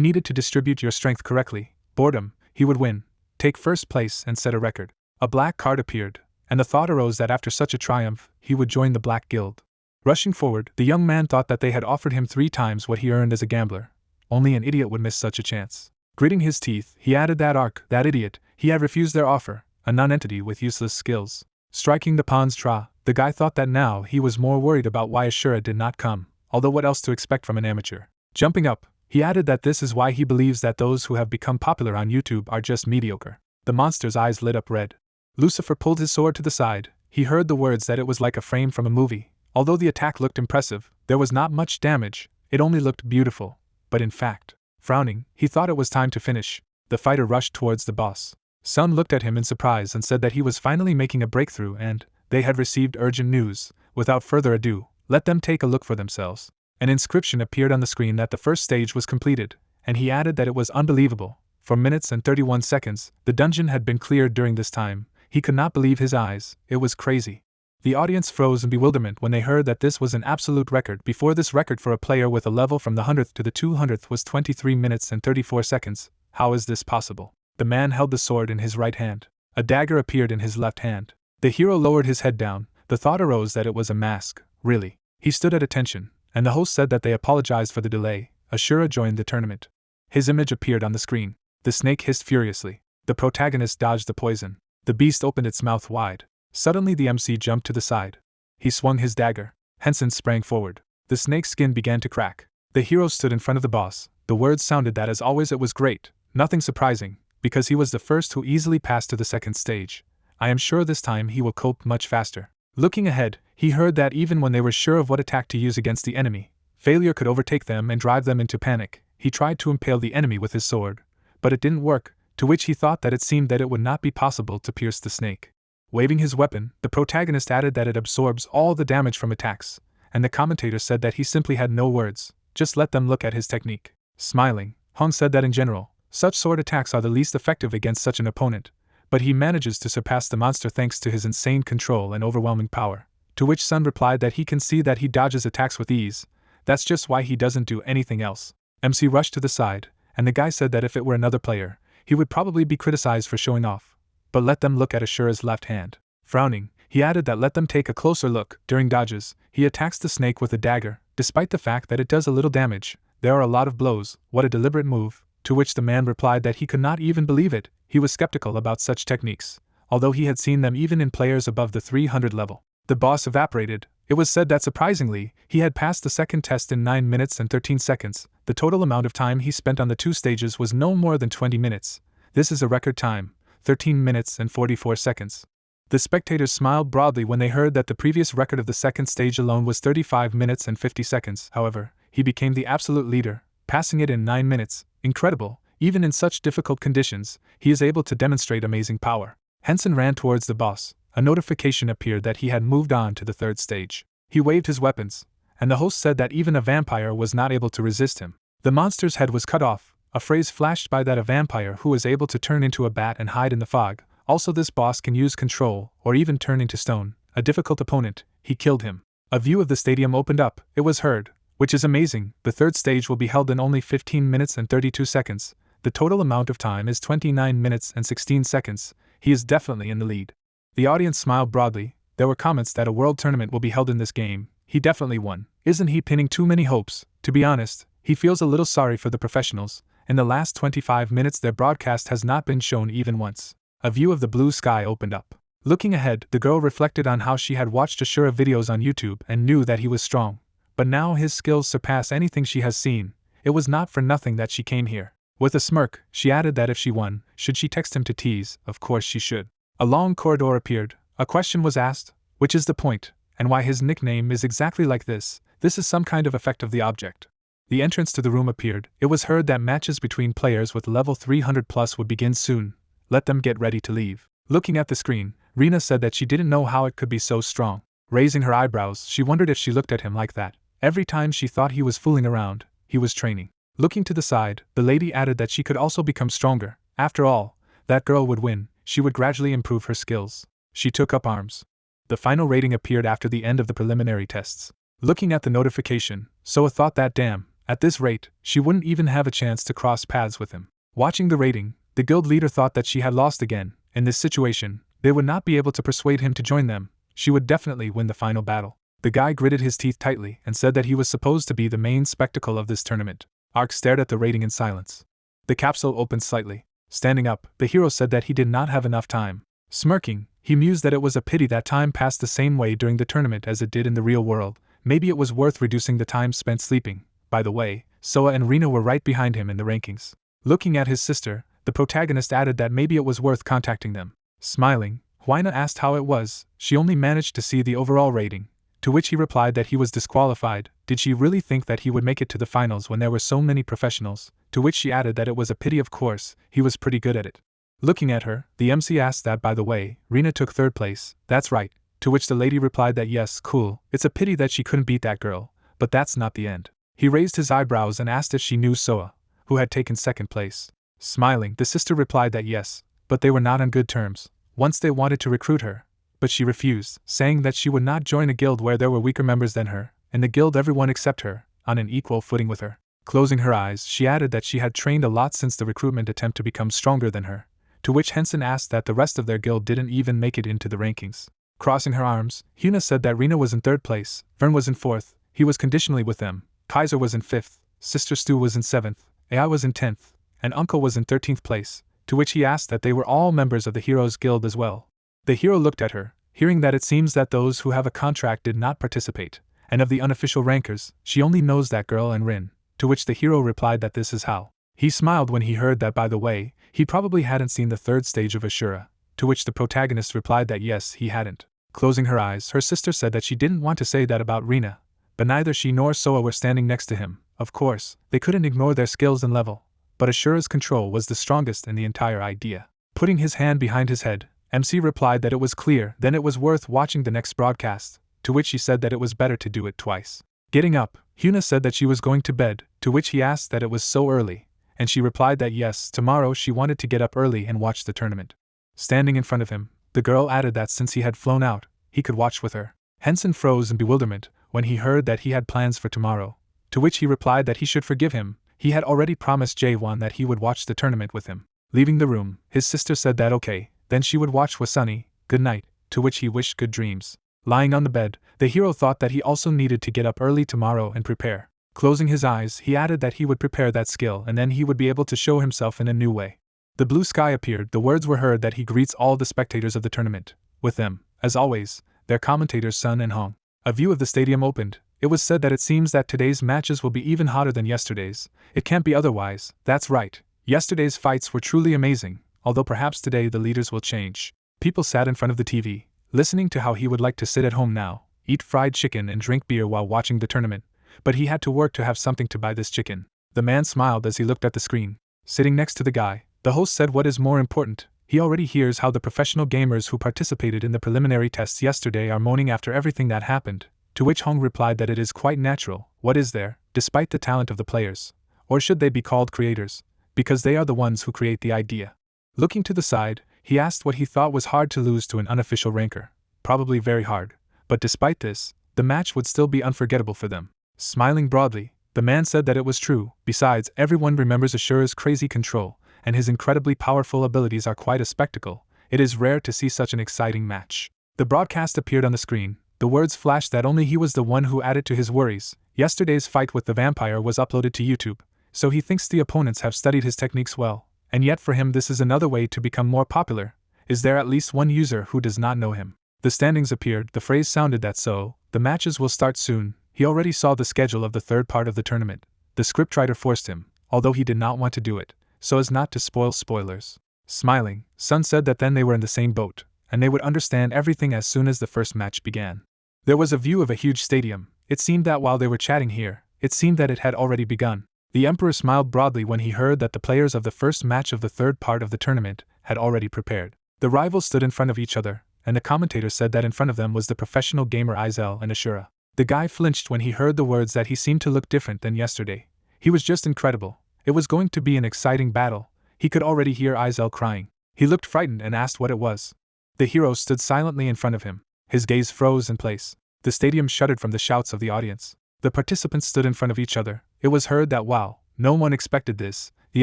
needed to distribute your strength correctly. Boredom, he would win, take first place and set a record. A black card appeared, and the thought arose that after such a triumph, he would join the Black Guild. Rushing forward, the young man thought that they had offered him 3 times what he earned as a gambler. Only an idiot would miss such a chance. Gritting his teeth, he added that that idiot, he had refused their offer, a non-entity with useless skills. Striking the pawn's draw, the guy thought that now he was more worried about why Ashura did not come, although what else to expect from an amateur. Jumping up, he added that this is why he believes that those who have become popular on YouTube are just mediocre. The monster's eyes lit up red. Lucifer pulled his sword to the side. He heard the words that it was like a frame from a movie. Although the attack looked impressive, there was not much damage, it only looked beautiful. But in fact, frowning, he thought it was time to finish. The fighter rushed towards the boss. Sun looked at him in surprise and said that he was finally making a breakthrough and they had received urgent news. Without further ado, let them take a look for themselves. An inscription appeared on the screen that the first stage was completed, and he added that it was unbelievable. For minutes and 31 seconds, the dungeon had been cleared during this time. He could not believe his eyes, it was crazy. The audience froze in bewilderment when they heard that this was an absolute record. Before this record for a player with a level from the 100th to the 200th was 23 minutes and 34 seconds. How is this possible? The man held the sword in his right hand. A dagger appeared in his left hand. The hero lowered his head down. The thought arose that it was a mask. Really? He stood at attention, and the host said that they apologized for the delay. Ashura joined the tournament. His image appeared on the screen. The snake hissed furiously. The protagonist dodged the poison. The beast opened its mouth wide. Suddenly the MC jumped to the side. He swung his dagger. Hensen sprang forward. The snake's skin began to crack. The hero stood in front of the boss. The words sounded that as always it was great. Nothing surprising, because he was the first who easily passed to the second stage. I am sure this time he will cope much faster. Looking ahead, he heard that even when they were sure of what attack to use against the enemy, failure could overtake them and drive them into panic. He tried to impale the enemy with his sword, but it didn't work, to which he thought that it seemed that it would not be possible to pierce the snake. Waving his weapon, the protagonist added that it absorbs all the damage from attacks, and the commentator said that he simply had no words, just let them look at his technique. Smiling, Hong said that in general, such sword attacks are the least effective against such an opponent, but he manages to surpass the monster thanks to his insane control and overwhelming power. To which Sun replied that he can see that he dodges attacks with ease, that's just why he doesn't do anything else. MC rushed to the side, and the guy said that if it were another player, he would probably be criticized for showing off. But let them look at Ashura's left hand. Frowning, he added that let them take a closer look. During dodges, he attacks the snake with a dagger. Despite the fact that it does a little damage, there are a lot of blows. What a deliberate move. To which the man replied that he could not even believe it. He was skeptical about such techniques, although he had seen them even in players above the 300 level. The boss evaporated. It was said that surprisingly, he had passed the second test in 9 minutes and 13 seconds. The total amount of time he spent on the 2 stages was no more than 20 minutes. This is a record time, 13 minutes and 44 seconds. The spectators smiled broadly when they heard that the previous record of the second stage alone was 35 minutes and 50 seconds. However, he became the absolute leader, passing it in 9 minutes. Incredible, even in such difficult conditions, he is able to demonstrate amazing power. Hensen ran towards the boss. A notification appeared that he had moved on to the 3rd stage. He waved his weapons, and the host said that even a vampire was not able to resist him. The monster's head was cut off. A phrase flashed by that a vampire who was able to turn into a bat and hide in the fog. Also this boss can use control, or even turn into stone. A difficult opponent, he killed him. A view of the stadium opened up. It was heard, which is amazing. The 3rd stage will be held in only 15 minutes and 32 seconds. The total amount of time is 29 minutes and 16 seconds. He is definitely in the lead. The audience smiled broadly. There were comments that a world tournament will be held in this game. He definitely won. Isn't he pinning too many hopes? To be honest, he feels a little sorry for the professionals. In the last 25 minutes their broadcast has not been shown even once. A view of the blue sky opened up. Looking ahead, the girl reflected on how she had watched Ashura videos on YouTube and knew that he was strong. But now his skills surpass anything she has seen. It was not for nothing that she came here. With a smirk, she added that if she won, should she text him to tease? Of course she should. A long corridor appeared. A question was asked, which is the point, and why his nickname is exactly like this. This is some kind of effect of the object. The entrance to the room appeared. It was heard that matches between players with level 300 plus would begin soon. Let them get ready to leave. Looking at the screen, Rina said that she didn't know how it could be so strong. Raising her eyebrows, she wondered if she looked at him like that, Every time she thought he was fooling around, he was training. Looking to the side, the lady added that she could also become stronger. After all, that girl would win, she would gradually improve her skills. She took up arms. The final rating appeared after the end of the preliminary tests. Looking at the notification, Soa thought that damn, at this rate, she wouldn't even have a chance to cross paths with him. Watching the rating, the guild leader thought that she had lost again. In this situation, they would not be able to persuade him to join them. She would definitely win the final battle. The guy gritted his teeth tightly and said that he was supposed to be the main spectacle of this tournament. Ark stared at the rating in silence. The capsule opened slightly. Standing up, the hero said that he did not have enough time. Smirking, he mused that it was a pity that time passed the same way during the tournament as it did in the real world. Maybe it was worth reducing the time spent sleeping. By the way, Soa and Rina were right behind him in the rankings. Looking at his sister, the protagonist added that maybe it was worth contacting them. Smiling, Hina asked how it was. She only managed to see the overall rating, to which he replied that he was disqualified. Did she really think that he would make it to the finals when there were so many professionals? To which she added that it was a pity, of course, he was pretty good at it. Looking at her, the MC asked that, by the way, Rina took 3rd place. That's right. To which the lady replied that yes, cool, it's a pity that she couldn't beat that girl, but that's not the end. He raised his eyebrows and asked if she knew Soa, who had taken 2nd place. Smiling, the sister replied that yes, but they were not on good terms. Once they wanted to recruit her, but she refused, saying that she would not join a guild where there were weaker members than her. In the guild everyone except her, on an equal footing with her. Closing her eyes, she added that she had trained a lot since the recruitment attempt to become stronger than her, to which Hensen asked that the rest of their guild didn't even make it into the rankings. Crossing her arms, Hina said that Rina was in 3rd place, Vern was in 4th, he was conditionally with them, Kaiser was in 5th, Sister Stu was in 7th, AI was in 10th, and Uncle was in 13th place, to which he asked that they were all members of the Heroes Guild as well. The hero looked at her, hearing that it seems that those who have a contract did not participate, and of the unofficial rankers, she only knows that girl and Rin, to which the hero replied that this is how. He smiled when he heard that, by the way, he probably hadn't seen the 3rd stage of Ashura, to which the protagonist replied that yes, he hadn't. Closing her eyes, her sister said that she didn't want to say that about Rina, but neither she nor Soa were standing next to him. Of course, they couldn't ignore their skills and level, but Ashura's control was the strongest in the entire idea. Putting his hand behind his head, MC replied that it was clear, then it was worth watching the next broadcast, to which she said that it was better to do it twice. Getting up, Hina said that she was going to bed, to which he asked that it was so early, and she replied that yes, tomorrow she wanted to get up early and watch the tournament. Standing in front of him, the girl added that since he had flown out, he could watch with her. Hensen froze in bewilderment when he heard that he had plans for tomorrow, to which he replied that he should forgive him. He had already promised Jaewon that he would watch the tournament with him. Leaving the room, his sister said that okay, then she would watch with Sunny. Good night, to which he wished good dreams. Lying on the bed, the hero thought that he also needed to get up early tomorrow and prepare. Closing his eyes, he added that he would prepare that skill and then he would be able to show himself in a new way. The blue sky appeared, the words were heard that he greets all the spectators of the tournament. With them, as always, their commentators Sun and Hong. A view of the stadium opened. It was said that it seems that today's matches will be even hotter than yesterday's. It can't be otherwise. That's right. Yesterday's fights were truly amazing, although perhaps today the leaders will change. People sat in front of the TV, listening to how he would like to sit at home now, eat fried chicken and drink beer while watching the tournament, but he had to work to have something to buy this chicken. The man smiled as he looked at the screen. Sitting next to the guy, the host said what is more important. He already hears how the professional gamers who participated in the preliminary tests yesterday are moaning after everything that happened, to which Hong replied that it is quite natural. What is there, despite the talent of the players? Or should they be called creators? Because they are the ones who create the idea. Looking to the side, he asked what he thought was hard to lose to an unofficial ranker. Probably very hard. But despite this, the match would still be unforgettable for them. Smiling broadly, the man said that it was true. Besides, everyone remembers Ashura's crazy control, and his incredibly powerful abilities are quite a spectacle. It is rare to see such an exciting match. The broadcast appeared on the screen. The words flashed that only he was the one who added to his worries. Yesterday's fight with the vampire was uploaded to YouTube, so he thinks the opponents have studied his techniques well, and yet for him this is another way to become more popular. Is there at least one user who does not know him? The standings appeared. The phrase sounded that so, the matches will start soon. He already saw the schedule of the 3rd part of the tournament. The scriptwriter forced him, although he did not want to do it, so as not to spoil spoilers. Smiling, Sun said that then they were in the same boat, and they would understand everything as soon as the first match began. There was a view of a huge stadium. It seemed that while they were chatting here, it seemed that it had already begun. The Emperor smiled broadly when he heard that the players of the first match of the 3rd part of the tournament had already prepared. The rivals stood in front of each other, and the commentator said that in front of them was the professional gamer Izel and Ashura. The guy flinched when he heard the words that he seemed to look different than yesterday. He was just incredible. It was going to be an exciting battle. He could already hear Izel crying. He looked frightened and asked what it was. The hero stood silently in front of him. His gaze froze in place. The stadium shuddered from the shouts of the audience. The participants stood in front of each other. It was heard that while no one expected this, the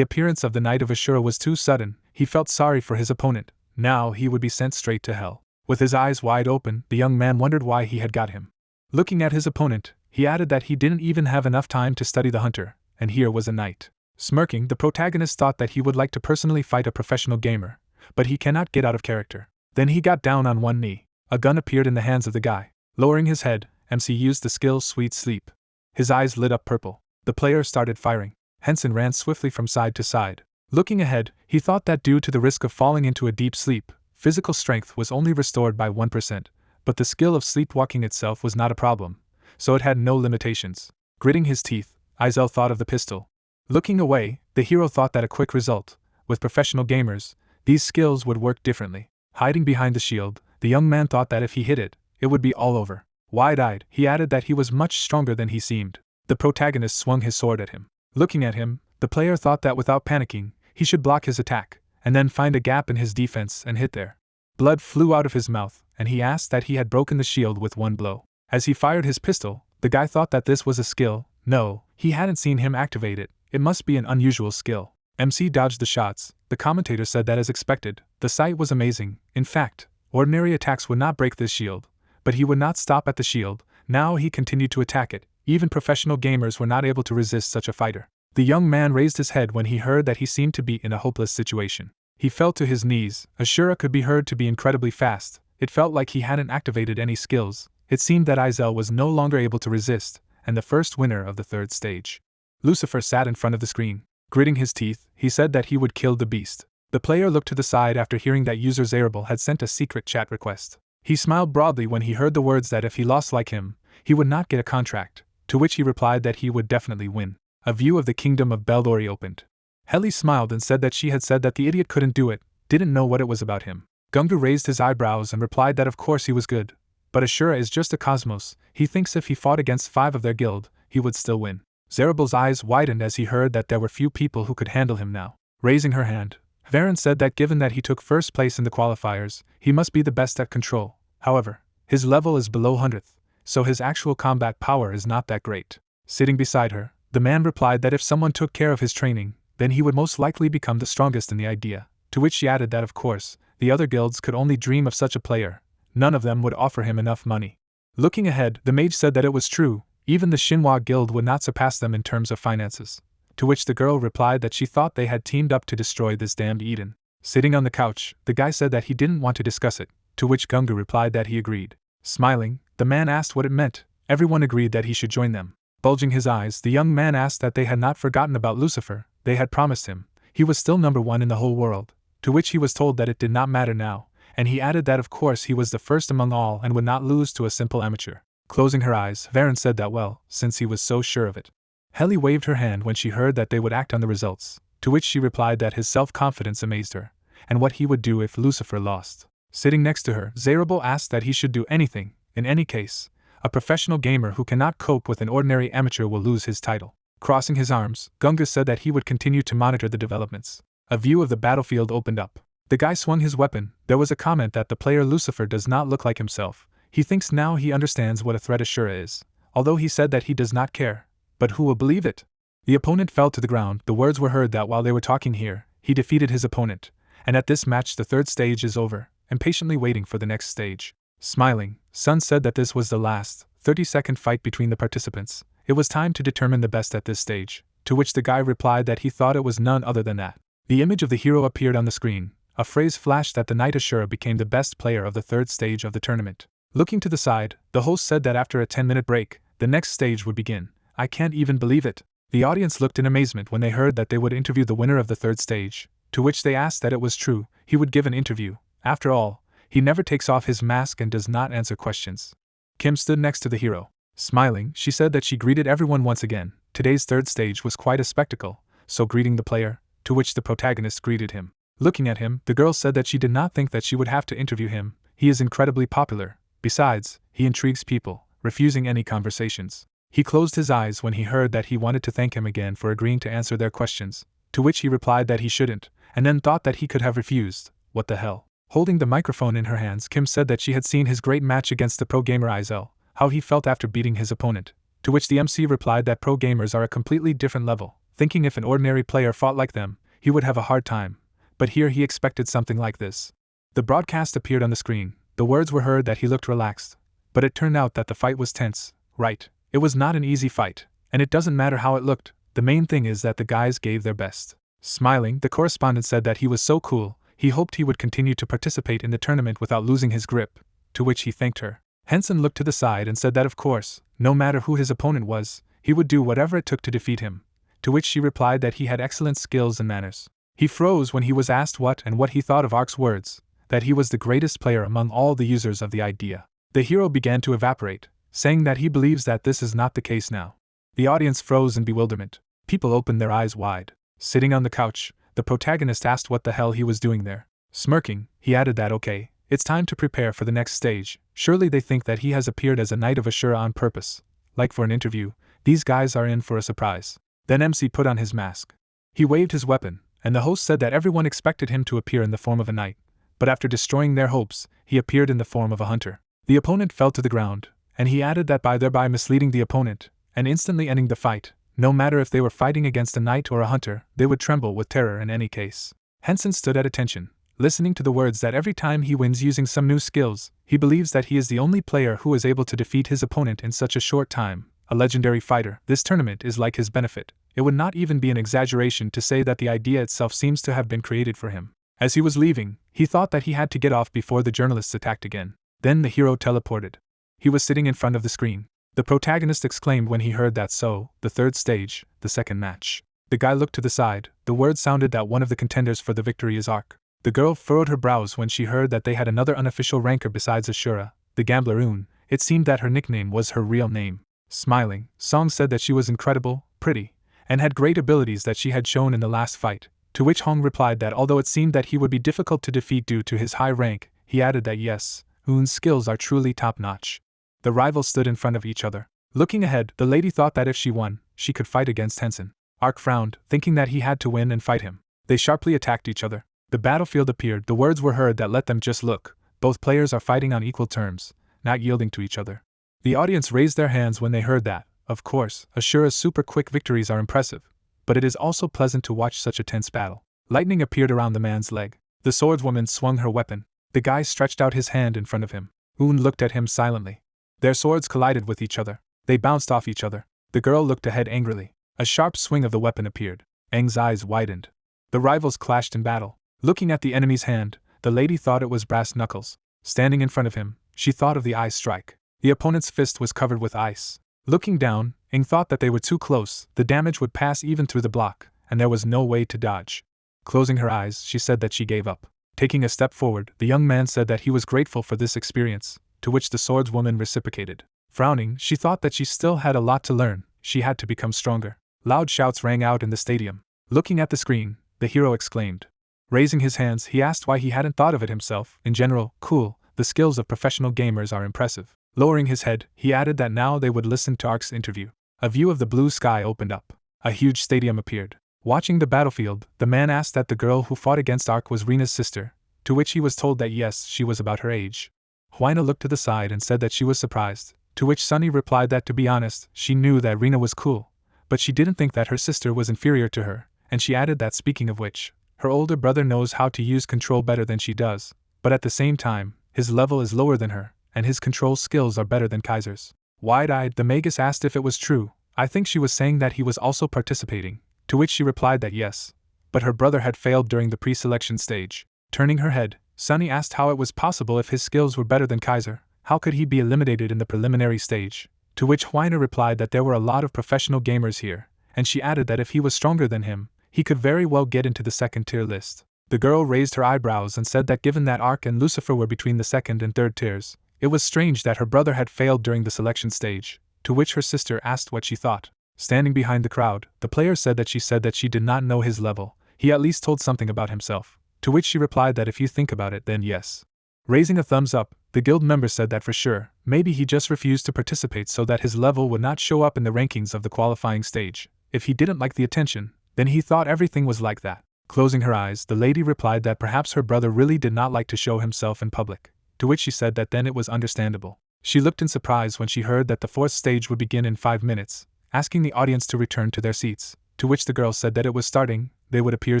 appearance of the Knight of Ashura was too sudden. He felt sorry for his opponent. Now he would be sent straight to hell. With his eyes wide open, the young man wondered why he had got him. Looking at his opponent, he added that he didn't even have enough time to study the hunter, and here was a knight. Smirking, the protagonist thought that he would like to personally fight a professional gamer, but he cannot get out of character. Then he got down on one knee. A gun appeared in the hands of the guy. Lowering his head, MC used the skill Sweet Sleep. His eyes lit up purple. The player started firing. Hensen ran swiftly from side to side. Looking ahead, he thought that due to the risk of falling into a deep sleep, physical strength was only restored by 1%, but the skill of sleepwalking itself was not a problem, so it had no limitations. Gritting his teeth, Izel thought of the pistol. Looking away, the hero thought that a quick result. With professional gamers, these skills would work differently. Hiding behind the shield, the young man thought that if he hit it, it would be all over. Wide-eyed, he added that he was much stronger than he seemed. The protagonist swung his sword at him. Looking at him, the player thought that without panicking, he should block his attack, and then find a gap in his defense and hit there. Blood flew out of his mouth, and he asked that he had broken the shield with one blow. As he fired his pistol, the guy thought that this was a skill. No, he hadn't seen him activate it. It must be an unusual skill. MC dodged the shots. The commentator said that as expected, the sight was amazing. In fact, ordinary attacks would not break this shield. But he would not stop at the shield. Now he continued to attack it. Even professional gamers were not able to resist such a fighter. The young man raised his head when he heard that he seemed to be in a hopeless situation. He fell to his knees. Ashura could be heard to be incredibly fast. It felt like he hadn't activated any skills. It seemed that Izel was no longer able to resist, and the first winner of the third stage. Lucifer sat in front of the screen. Gritting his teeth, he said that he would kill the beast. The player looked to the side after hearing that user Zarable had sent a secret chat request. He smiled broadly when he heard the words that if he lost like him, he would not get a contract, to which he replied that he would definitely win. A view of the kingdom of Beldori opened. Heli smiled and said that she had said that the idiot couldn't do it, didn't know what it was about him. Gungu raised his eyebrows and replied that of course he was good. But Ashura is just a cosmos. He thinks if he fought against 5 of their guild, he would still win. Zarable's eyes widened as he heard that there were few people who could handle him now. Raising her hand, Varen said that given that he took first place in the qualifiers, he must be the best at control. However, his level is below 100th, so his actual combat power is not that great. Sitting beside her, the man replied that if someone took care of his training, then he would most likely become the strongest in the idea, to which she added that of course, the other guilds could only dream of such a player. None of them would offer him enough money. Looking ahead, the mage said that it was true, even the Shinhwa guild would not surpass them in terms of finances, to which the girl replied that she thought they had teamed up to destroy this damned Eden. Sitting on the couch, the guy said that he didn't want to discuss it, to which Gungu replied that he agreed. Smiling, the man asked what it meant. Everyone agreed that he should join them. Bulging his eyes, the young man asked that they had not forgotten about Lucifer. They had promised him. He was still number 1 in the whole world, to which he was told that it did not matter now, and he added that of course he was the first among all and would not lose to a simple amateur. Closing her eyes, Varen said that well, since he was so sure of it. Heli waved her hand when she heard that they would act on the results, to which she replied that his self-confidence amazed her, and what he would do if Lucifer lost. Sitting next to her, Zarable asked that he should do anything. In any case, a professional gamer who cannot cope with an ordinary amateur will lose his title. Crossing his arms, Gunga said that he would continue to monitor the developments. A view of the battlefield opened up. The guy swung his weapon. There was a comment that the player Lucifer does not look like himself. He thinks now he understands what a threat Ashura is, although he said that he does not care. But who will believe it? The opponent fell to the ground. The words were heard that while they were talking here, he defeated his opponent, and at this match the third stage is over, impatiently waiting for the next stage. Smiling, Sun said that this was the last, 30-second fight between the participants. It was time to determine the best at this stage, to which the guy replied that he thought it was none other than that. The image of the hero appeared on the screen. A phrase flashed that the Knight Ashura became the best player of the third stage of the tournament. Looking to the side, the host said that after a 10-minute break, the next stage would begin. I can't even believe it. The audience looked in amazement when they heard that they would interview the winner of the third stage, to which they asked that it was true, he would give an interview. After all, he never takes off his mask and does not answer questions. Kim stood next to the hero. Smiling, she said that she greeted everyone once again. Today's third stage was quite a spectacle, so greeting the player, to which the protagonist greeted him. Looking at him, the girl said that she did not think that she would have to interview him. He is incredibly popular. Besides, he intrigues people. refusing any conversations. He closed his eyes when he heard that he wanted to thank him again for agreeing to answer their questions, to which he replied that he shouldn't, and then thought that he could have refused. What the hell? Holding the microphone in her hands, Kim said that she had seen his great match against the pro gamer Izel, how he felt after beating his opponent, to which the MC replied that pro gamers are a completely different level, thinking if an ordinary player fought like them, he would have a hard time, but here he expected something like this. The broadcast appeared on the screen, the words were heard that he looked relaxed, but it turned out that the fight was tense. Right, it was not an easy fight, and it doesn't matter how it looked, the main thing is that the guys gave their best. Smiling, the correspondent said that he was so cool, he hoped he would continue to participate in the tournament without losing his grip, to which he thanked her. Hensen looked to the side and said that of course, no matter who his opponent was, he would do whatever it took to defeat him, to which she replied that he had excellent skills and manners. He froze when he was asked what he thought of Ark's words, that he was the greatest player among all the users of the idea. The hero began to evaporate, saying that he believes that this is not the case now. The audience froze in bewilderment. People opened their eyes wide. Sitting on the couch, the protagonist asked what the hell he was doing there. Smirking, he added that okay, it's time to prepare for the next stage. Surely they think that he has appeared as a knight of Ashura on purpose. Like for an interview, these guys are in for a surprise. Then MC put on his mask. He waved his weapon, and the host said that everyone expected him to appear in the form of a knight, but after destroying their hopes, he appeared in the form of a hunter. The opponent fell to the ground, and he added that by thereby misleading the opponent, and instantly ending the fight, no matter if they were fighting against a knight or a hunter, they would tremble with terror in any case. Hensen stood at attention, listening to the words that every time he wins using some new skills, he believes that he is the only player who is able to defeat his opponent in such a short time, a legendary fighter. This tournament is like his benefit. It would not even be an exaggeration to say that the idea itself seems to have been created for him. As he was leaving, he thought that he had to get off before the journalists attacked again. Then the hero teleported. He was sitting in front of the screen. The protagonist exclaimed when he heard that so, the third stage, the second match. The guy looked to the side, the word sounded that one of the contenders for the victory is Ark. The girl furrowed her brows when she heard that they had another unofficial ranker besides Ashura, the gambler Un. It seemed that her nickname was her real name. Smiling, Song said that she was incredible, pretty, and had great abilities that she had shown in the last fight, to which Hong replied that although it seemed that he would be difficult to defeat due to his high rank, he added that yes, Un's skills are truly top-notch. The rivals stood in front of each other. Looking ahead, the lady thought that if she won, she could fight against Hensen. Ark frowned, thinking that he had to win and fight him. They sharply attacked each other. The battlefield appeared, the words were heard that let them just look. Both players are fighting on equal terms, not yielding to each other. The audience raised their hands when they heard that. Of course, Ashura's super quick victories are impressive, but it is also pleasant to watch such a tense battle. Lightning appeared around the man's leg. The swordswoman swung her weapon. The guy stretched out his hand in front of him. Un looked at him silently. Their swords collided with each other. They bounced off each other. The girl looked ahead angrily. A sharp swing of the weapon appeared. Aang's eyes widened. The rivals clashed in battle. Looking at the enemy's hand, the lady thought it was brass knuckles. Standing in front of him, she thought of the ice strike. The opponent's fist was covered with ice. Looking down, Aang thought that they were too close, the damage would pass even through the block, and there was no way to dodge. Closing her eyes, she said that she gave up. Taking a step forward, the young man said that he was grateful for this experience, to which the swordswoman reciprocated. Frowning, she thought that she still had a lot to learn. She had to become stronger. Loud shouts rang out in the stadium. Looking at the screen, the hero exclaimed. Raising his hands, he asked why he hadn't thought of it himself. In general, cool, the skills of professional gamers are impressive. Lowering his head, he added that now they would listen to Ark's interview. A view of the blue sky opened up. A huge stadium appeared. Watching the battlefield, the man asked that the girl who fought against Ark was Rina's sister, to which he was told that yes, she was about her age. Hina looked to the side and said that she was surprised, to which Sunny replied that to be honest, she knew that Rina was cool, but she didn't think that her sister was inferior to her, and she added that speaking of which, her older brother knows how to use control better than she does, but at the same time, his level is lower than her, and his control skills are better than Kaiser's. Wide-eyed, the magus asked if it was true. I think she was saying that he was also participating, to which she replied that yes, but her brother had failed during the pre-selection stage. Turning her head, Sunny asked how it was possible if his skills were better than Kaiser, how could he be eliminated in the preliminary stage, to which Hina replied that there were a lot of professional gamers here, and she added that if he was stronger than him, he could very well get into the second-tier list. The girl raised her eyebrows and said that given that Ark and Lucifer were between the second and third tiers, it was strange that her brother had failed during the selection stage, to which her sister asked what she thought. Standing behind the crowd, the player said that she did not know his level, he at least told something about himself, to which she replied that if you think about it then yes. Raising a thumbs up, the guild member said that for sure, maybe he just refused to participate so that his level would not show up in the rankings of the qualifying stage. If he didn't like the attention, then he thought everything was like that. Closing her eyes, the lady replied that perhaps her brother really did not like to show himself in public, to which she said that then it was understandable. She looked in surprise when she heard that the fourth stage would begin in 5 minutes, asking the audience to return to their seats, to which the girl said that it was starting, they would appear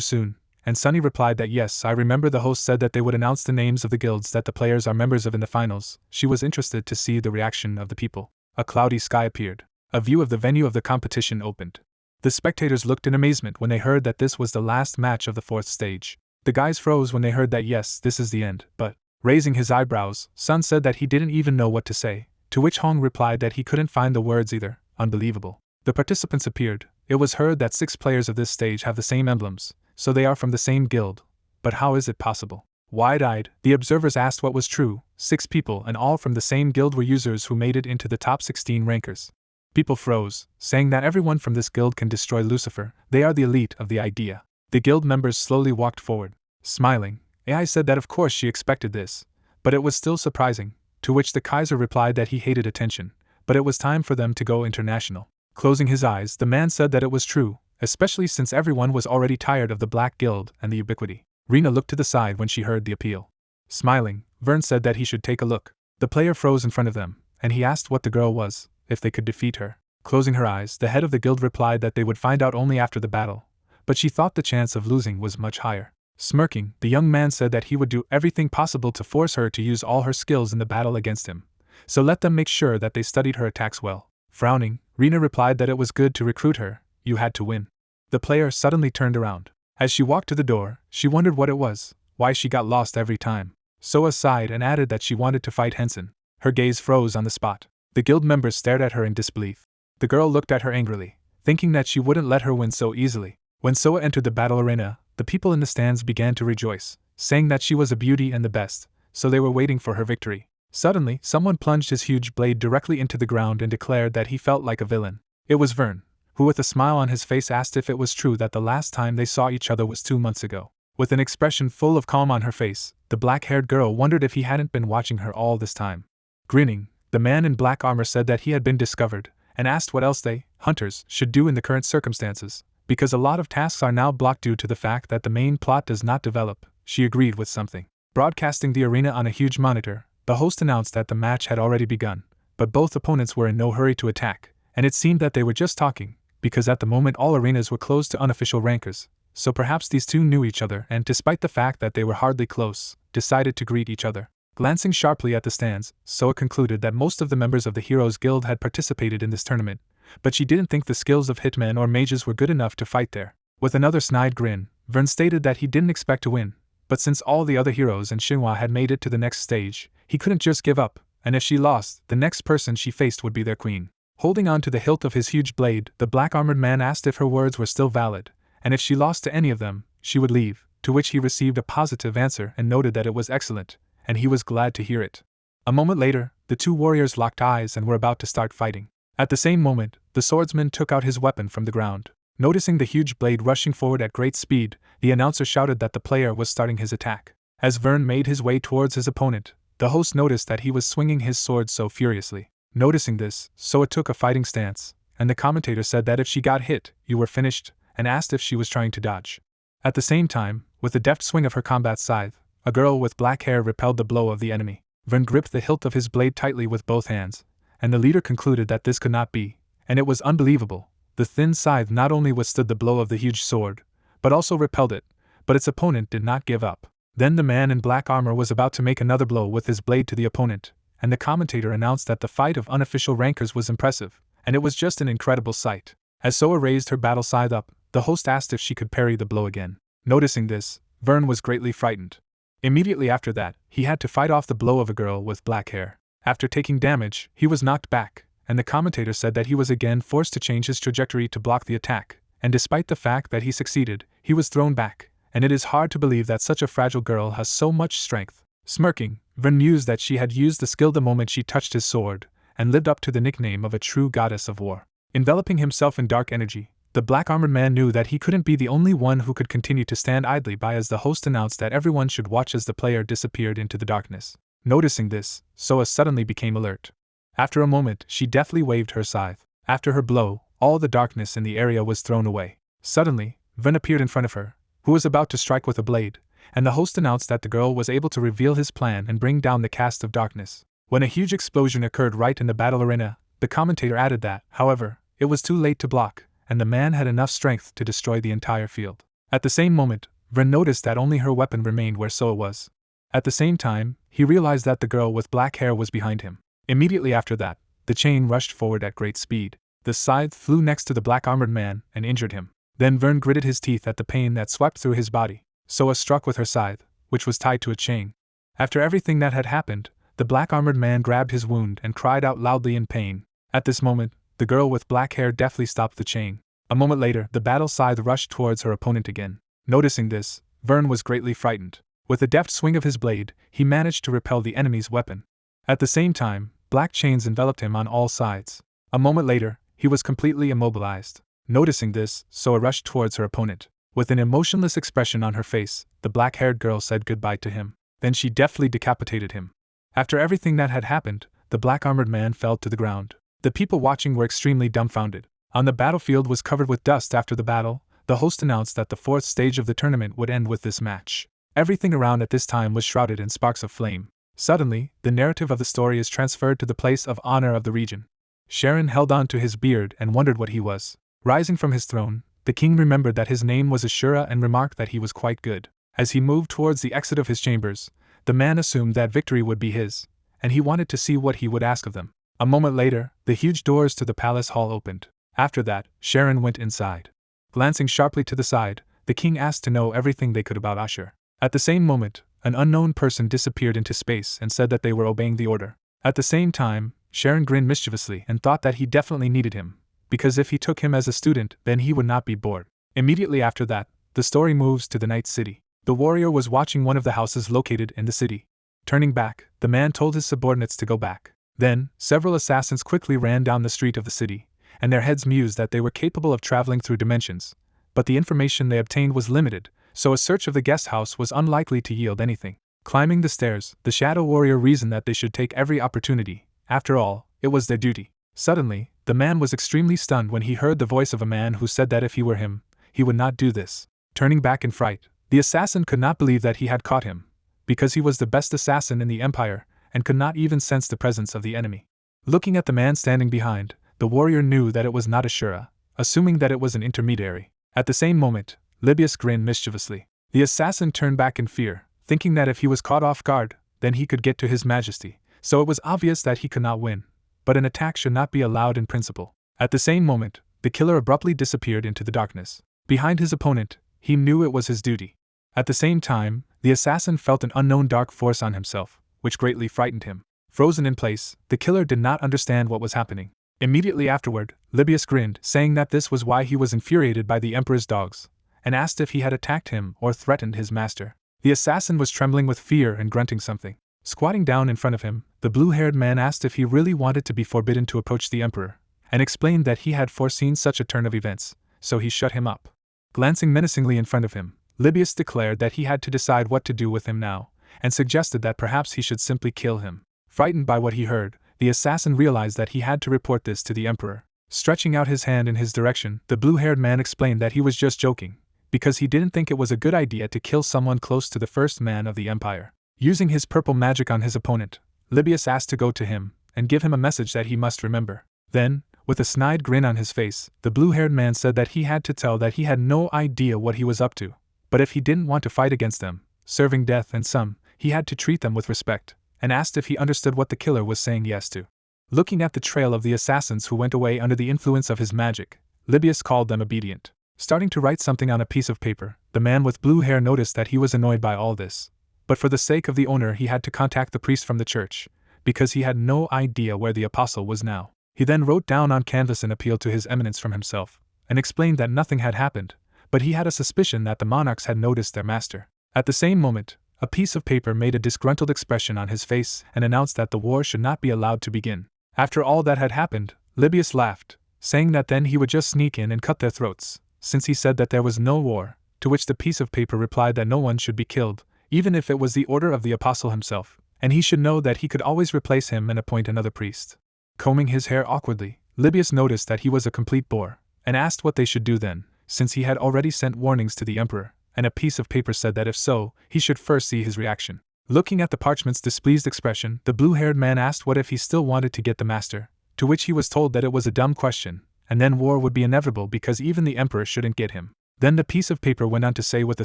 soon. And Sunny replied that yes, I remember the host said that they would announce the names of the guilds that the players are members of in the finals. She was interested to see the reaction of the people. A cloudy sky appeared. A view of the venue of the competition opened. The spectators looked in amazement when they heard that this was the last match of the fourth stage. The guys froze when they heard that yes, this is the end, but, raising his eyebrows, Sun said that he didn't even know what to say, to which Hong replied that he couldn't find the words either. Unbelievable. The participants appeared. It was heard that 6 players of this stage have the same emblems, so they are from the same guild. But how is it possible? Wide-eyed, the observers asked what was true. 6 people and all from the same guild were users who made it into the top 16 rankers. People froze, saying that everyone from this guild can destroy Lucifer. They are the elite of the idea. The guild members slowly walked forward. Smiling, AI said that of course she expected this, but it was still surprising, to which the Kaiser replied that he hated attention, but it was time for them to go international. Closing his eyes, the man said that it was true, especially since everyone was already tired of the Black Guild and the ubiquity. Rena looked to the side when she heard the appeal. Smiling, Vern said that he should take a look. The player froze in front of them, and he asked what the girl was, if they could defeat her. Closing her eyes, the head of the guild replied that they would find out only after the battle, but she thought the chance of losing was much higher. Smirking, the young man said that he would do everything possible to force her to use all her skills in the battle against him, so let them make sure that they studied her attacks well. Frowning, Rena replied that it was good to recruit her, you had to win. The player suddenly turned around. As she walked to the door, she wondered what it was, why she got lost every time. Soa sighed and added that she wanted to fight Hensen. Her gaze froze on the spot. The guild members stared at her in disbelief. The girl looked at her angrily, thinking that she wouldn't let her win so easily. When Soa entered the battle arena, the people in the stands began to rejoice, saying that she was a beauty and the best, so they were waiting for her victory. Suddenly, someone plunged his huge blade directly into the ground and declared that he felt like a villain. It was Vern, who with a smile on his face asked if it was true that the last time they saw each other was 2 months ago. With an expression full of calm on her face, the black-haired girl wondered if he hadn't been watching her all this time. Grinning, the man in black armor said that he had been discovered, and asked what else they, hunters, should do in the current circumstances, because a lot of tasks are now blocked due to the fact that the main plot does not develop. She agreed with something. Broadcasting the arena on a huge monitor, the host announced that the match had already begun, but both opponents were in no hurry to attack, and it seemed that they were just talking, because at the moment all arenas were closed to unofficial rankers, so perhaps these two knew each other and, despite the fact that they were hardly close, decided to greet each other. Glancing sharply at the stands, Soa concluded that most of the members of the Heroes Guild had participated in this tournament, but she didn't think the skills of hitmen or mages were good enough to fight there. With another snide grin, Vern stated that he didn't expect to win, but since all the other heroes in Xinhua had made it to the next stage, he couldn't just give up, and if she lost, the next person she faced would be their queen. Holding on to the hilt of his huge blade, the black-armored man asked if her words were still valid, and if she lost to any of them, she would leave, to which he received a positive answer and noted that it was excellent, and he was glad to hear it. A moment later, the two warriors locked eyes and were about to start fighting. At the same moment, the swordsman took out his weapon from the ground. Noticing the huge blade rushing forward at great speed, the announcer shouted that the player was starting his attack. As Vern made his way towards his opponent, the host noticed that he was swinging his sword so furiously. Noticing this, Soa took a fighting stance, and the commentator said that if she got hit, you were finished, and asked if she was trying to dodge. At the same time, with the deft swing of her combat scythe, a girl with black hair repelled the blow of the enemy. Vern gripped the hilt of his blade tightly with both hands, and the leader concluded that this could not be, and it was unbelievable. The thin scythe not only withstood the blow of the huge sword, but also repelled it, but its opponent did not give up. Then the man in black armor was about to make another blow with his blade to the opponent, and the commentator announced that the fight of unofficial rankers was impressive, and it was just an incredible sight. As Soa raised her battle scythe up, the host asked if she could parry the blow again. Noticing this, Vern was greatly frightened. Immediately after that, he had to fight off the blow of a girl with black hair. After taking damage, he was knocked back, and the commentator said that he was again forced to change his trajectory to block the attack, and despite the fact that he succeeded, he was thrown back, and it is hard to believe that such a fragile girl has so much strength. Smirking, Vern mused that she had used the skill the moment she touched his sword, and lived up to the nickname of a true goddess of war. Enveloping himself in dark energy, The black-armored man knew that he couldn't be the only one who could continue to stand idly by as the host announced that everyone should watch as the player disappeared into the darkness. Noticing this, Soa suddenly became alert. After a moment, she deftly waved her scythe. After her blow, all the darkness in the area was thrown away. Suddenly, Ven appeared in front of her, who was about to strike with a blade, and the host announced that the girl was able to reveal his plan and bring down the cast of darkness. When a huge explosion occurred right in the battle arena, the commentator added that, however, it was too late to block, and the man had enough strength to destroy the entire field. At the same moment, Ven noticed that only her weapon remained where Soa was. At the same time, he realized that the girl with black hair was behind him. Immediately after that, the chain rushed forward at great speed. The scythe flew next to the black-armored man and injured him. Then Vern gritted his teeth at the pain that swept through his body. Soa struck with her scythe, which was tied to a chain. After everything that had happened, the black-armored man grabbed his wound and cried out loudly in pain. At this moment, the girl with black hair deftly stopped the chain. A moment later, the battle scythe rushed towards her opponent again. Noticing this, Vern was greatly frightened. With a deft swing of his blade, he managed to repel the enemy's weapon. At the same time, black chains enveloped him on all sides. A moment later, he was completely immobilized. Noticing this, Soa rushed towards her opponent. With an emotionless expression on her face, the black-haired girl said goodbye to him. Then she deftly decapitated him. After everything that had happened, the black-armored man fell to the ground. The people watching were extremely dumbfounded. On the battlefield was covered with dust after the battle. The host announced that the fourth stage of the tournament would end with this match. Everything around at this time was shrouded in sparks of flame. Suddenly, the narrative of the story is transferred to the place of honor of the region. Sharon held on to his beard and wondered what he was. Rising from his throne, the king remembered that his name was Ashura and remarked that he was quite good. As he moved towards the exit of his chambers, the man assumed that victory would be his, and he wanted to see what he would ask of them. A moment later, the huge doors to the palace hall opened. After that, Sharon went inside. Glancing sharply to the side, the king asked to know everything they could about Ashur. At the same moment, an unknown person disappeared into space and said that they were obeying the order. At the same time, Sharon grinned mischievously and thought that he definitely needed him, because if he took him as a student, then he would not be bored. Immediately after that, the story moves to the night city. The warrior was watching one of the houses located in the city. Turning back, the man told his subordinates to go back. Then, several assassins quickly ran down the street of the city, and their heads mused that they were capable of traveling through dimensions, but the information they obtained was limited, so a search of the guest house was unlikely to yield anything. Climbing the stairs, the shadow warrior reasoned that they should take every opportunity. After all, it was their duty. Suddenly, the man was extremely stunned when he heard the voice of a man who said that if he were him, he would not do this. Turning back in fright, the assassin could not believe that he had caught him, because he was the best assassin in the empire, and could not even sense the presence of the enemy. Looking at the man standing behind, the warrior knew that it was not Ashura, assuming that it was an intermediary. At the same moment, Libius grinned mischievously. The assassin turned back in fear, thinking that if he was caught off guard, then he could get to his majesty, so it was obvious that he could not win. But an attack should not be allowed in principle. At the same moment, the killer abruptly disappeared into the darkness. Behind his opponent, he knew it was his duty. At the same time, the assassin felt an unknown dark force on himself, which greatly frightened him. Frozen in place, the killer did not understand what was happening. Immediately afterward, Libius grinned, saying that this was why he was infuriated by the emperor's dogs, and asked if he had attacked him or threatened his master. The assassin was trembling with fear and grunting something. Squatting down in front of him, the blue-haired man asked if he really wanted to be forbidden to approach the emperor, and explained that he had foreseen such a turn of events, so he shut him up. Glancing menacingly in front of him, Libius declared that he had to decide what to do with him now, and suggested that perhaps he should simply kill him. Frightened by what he heard, the assassin realized that he had to report this to the emperor. Stretching out his hand in his direction, the blue-haired man explained that he was just joking, because he didn't think it was a good idea to kill someone close to the first man of the empire. Using his purple magic on his opponent, Libius asked to go to him and give him a message that he must remember. Then, with a snide grin on his face, the blue-haired man said that he had to tell that he had no idea what he was up to, but if he didn't want to fight against them, serving death and some, he had to treat them with respect, and asked if he understood what the killer was saying yes to. Looking at the trail of the assassins who went away under the influence of his magic, Libius called them obedient. Starting to write something on a piece of paper, the man with blue hair noticed that he was annoyed by all this. But for the sake of the owner he had to contact the priest from the church, because he had no idea where the apostle was now. He then wrote down on canvas an appeal to his eminence from himself, and explained that nothing had happened, but he had a suspicion that the monarchs had noticed their master. At the same moment, a piece of paper made a disgruntled expression on his face and announced that the war should not be allowed to begin. After all that had happened, Libius laughed, saying that then he would just sneak in and cut their throats, since he said that there was no war, to which the piece of paper replied that no one should be killed, even if it was the order of the apostle himself, and he should know that he could always replace him and appoint another priest. Combing his hair awkwardly, Libius noticed that he was a complete bore, and asked what they should do then, since he had already sent warnings to the emperor, and a piece of paper said that if so, he should first see his reaction. Looking at the parchment's displeased expression, the blue-haired man asked what if he still wanted to get the master, to which he was told that it was a dumb question, and then war would be inevitable because even the emperor shouldn't get him. Then the piece of paper went on to say with a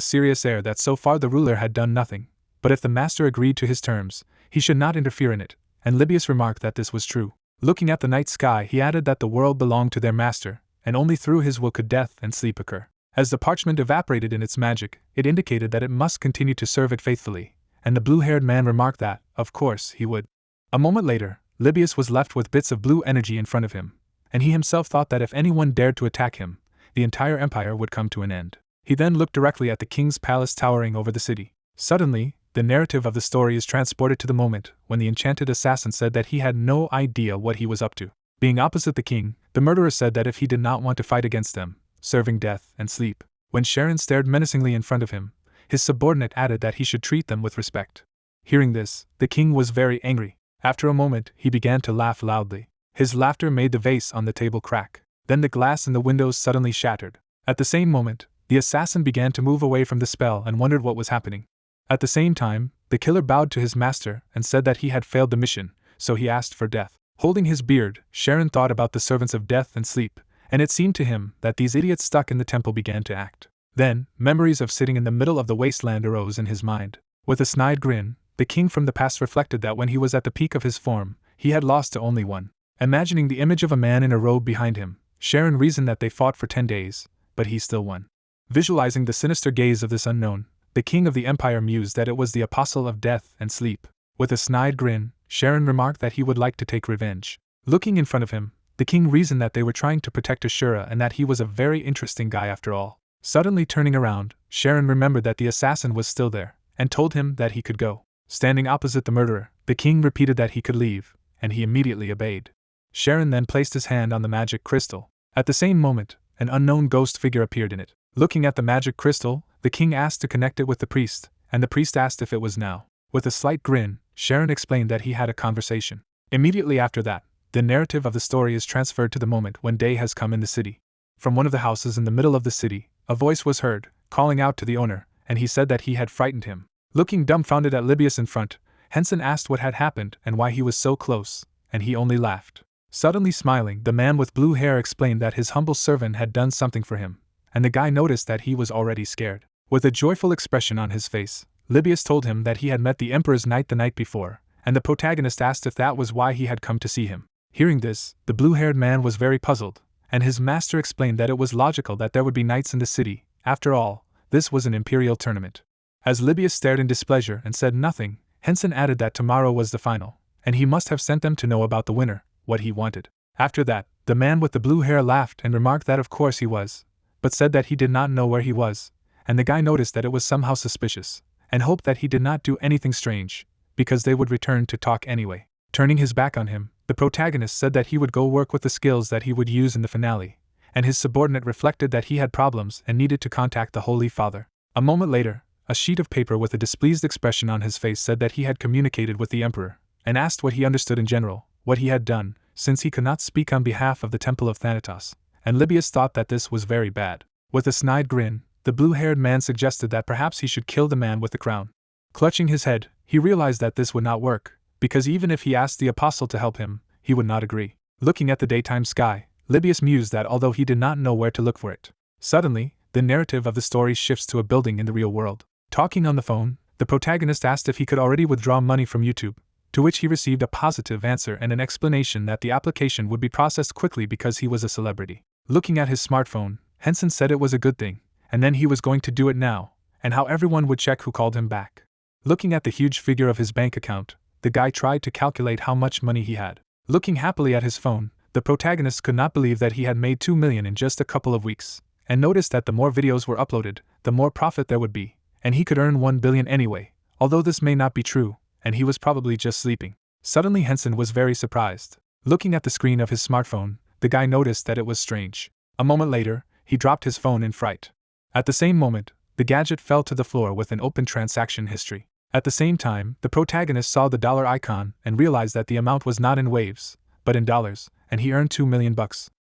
serious air that so far the ruler had done nothing, but if the master agreed to his terms, he should not interfere in it, and Libius remarked that this was true. Looking at the night sky, he added that the world belonged to their master, and only through his will could death and sleep occur. As the parchment evaporated in its magic, it indicated that it must continue to serve it faithfully, and the blue-haired man remarked that, of course, he would. A moment later, Libius was left with bits of blue energy in front of him, and he himself thought that if anyone dared to attack him, the entire empire would come to an end. He then looked directly at the king's palace towering over the city. Suddenly, the narrative of the story is transported to the moment when the enchanted assassin said that he had no idea what he was up to. Being opposite the king, the murderer said that if he did not want to fight against them, serving death and sleep. When Sharon stared menacingly in front of him, his subordinate added that he should treat them with respect. Hearing this, the king was very angry. After a moment, he began to laugh loudly. His laughter made the vase on the table crack. Then the glass in the windows suddenly shattered. At the same moment, the assassin began to move away from the spell and wondered what was happening. At the same time, the killer bowed to his master and said that he had failed the mission, so he asked for death. Holding his beard, Sharon thought about the servants of death and sleep, and it seemed to him that these idiots stuck in the temple began to act. Then, memories of sitting in the middle of the wasteland arose in his mind. With a snide grin, the king from the past reflected that when he was at the peak of his form, he had lost to only one. Imagining the image of a man in a robe behind him, Sharon reasoned that they fought for 10 days, but he still won. Visualizing the sinister gaze of this unknown, the king of the empire mused that it was the apostle of death and sleep. With a snide grin, Sharon remarked that he would like to take revenge. Looking in front of him, the king reasoned that they were trying to protect Ashura and that he was a very interesting guy after all. Suddenly turning around, Sharon remembered that the assassin was still there, and told him that he could go. Standing opposite the murderer, the king repeated that he could leave, and he immediately obeyed. Sharon then placed his hand on the magic crystal. At the same moment, an unknown ghost figure appeared in it. Looking at the magic crystal, the king asked to connect it with the priest, and the priest asked if it was now. With a slight grin, Sharon explained that he had a conversation. Immediately after that, the narrative of the story is transferred to the moment when day has come in the city. From one of the houses in the middle of the city, a voice was heard, calling out to the owner, and he said that he had frightened him. Looking dumbfounded at Libius in front, Hensen asked what had happened and why he was so close, and he only laughed. Suddenly smiling, the man with blue hair explained that his humble servant had done something for him, and the guy noticed that he was already scared. With a joyful expression on his face, Libius told him that he had met the Emperor's knight the night before, and the protagonist asked if that was why he had come to see him. Hearing this, the blue-haired man was very puzzled, and his master explained that it was logical that there would be knights in the city. After all, this was an Imperial Tournament. As Libius stared in displeasure and said nothing, Hensen added that tomorrow was the final, and he must have sent them to know about the winner, what he wanted. After that, the man with the blue hair laughed and remarked that of course he was, but said that he did not know where he was, and the guy noticed that it was somehow suspicious, and hoped that he did not do anything strange, because they would return to talk anyway. Turning his back on him, the protagonist said that he would go work with the skills that he would use in the finale, and his subordinate reflected that he had problems and needed to contact the Holy Father. A moment later, a sheet of paper with a displeased expression on his face said that he had communicated with the Emperor, and asked what he understood in general, what he had done, since he could not speak on behalf of the Temple of Thanatos, and Libius thought that this was very bad. With a snide grin, the blue-haired man suggested that perhaps he should kill the man with the crown. Clutching his head, he realized that this would not work, because even if he asked the apostle to help him, he would not agree. Looking at the daytime sky, Libius mused that although he did not know where to look for it. Suddenly, the narrative of the story shifts to a building in the real world. Talking on the phone, the protagonist asked if he could already withdraw money from YouTube, to which he received a positive answer and an explanation that the application would be processed quickly because he was a celebrity. Looking at his smartphone, Hensen said it was a good thing, and then he was going to do it now, and how everyone would check who called him back. Looking at the huge figure of his bank account, the guy tried to calculate how much money he had. Looking happily at his phone, the protagonist could not believe that he had made 2 million in just a couple of weeks, and noticed that the more videos were uploaded, the more profit there would be, and he could earn 1 billion anyway, although this may not be true, and he was probably just sleeping. Suddenly Hensen was very surprised. Looking at the screen of his smartphone, the guy noticed that it was strange. A moment later, he dropped his phone in fright. At the same moment, the gadget fell to the floor with an open transaction history. At the same time, the protagonist saw the dollar icon and realized that the amount was not in waves, but in dollars, and he earned $2 million.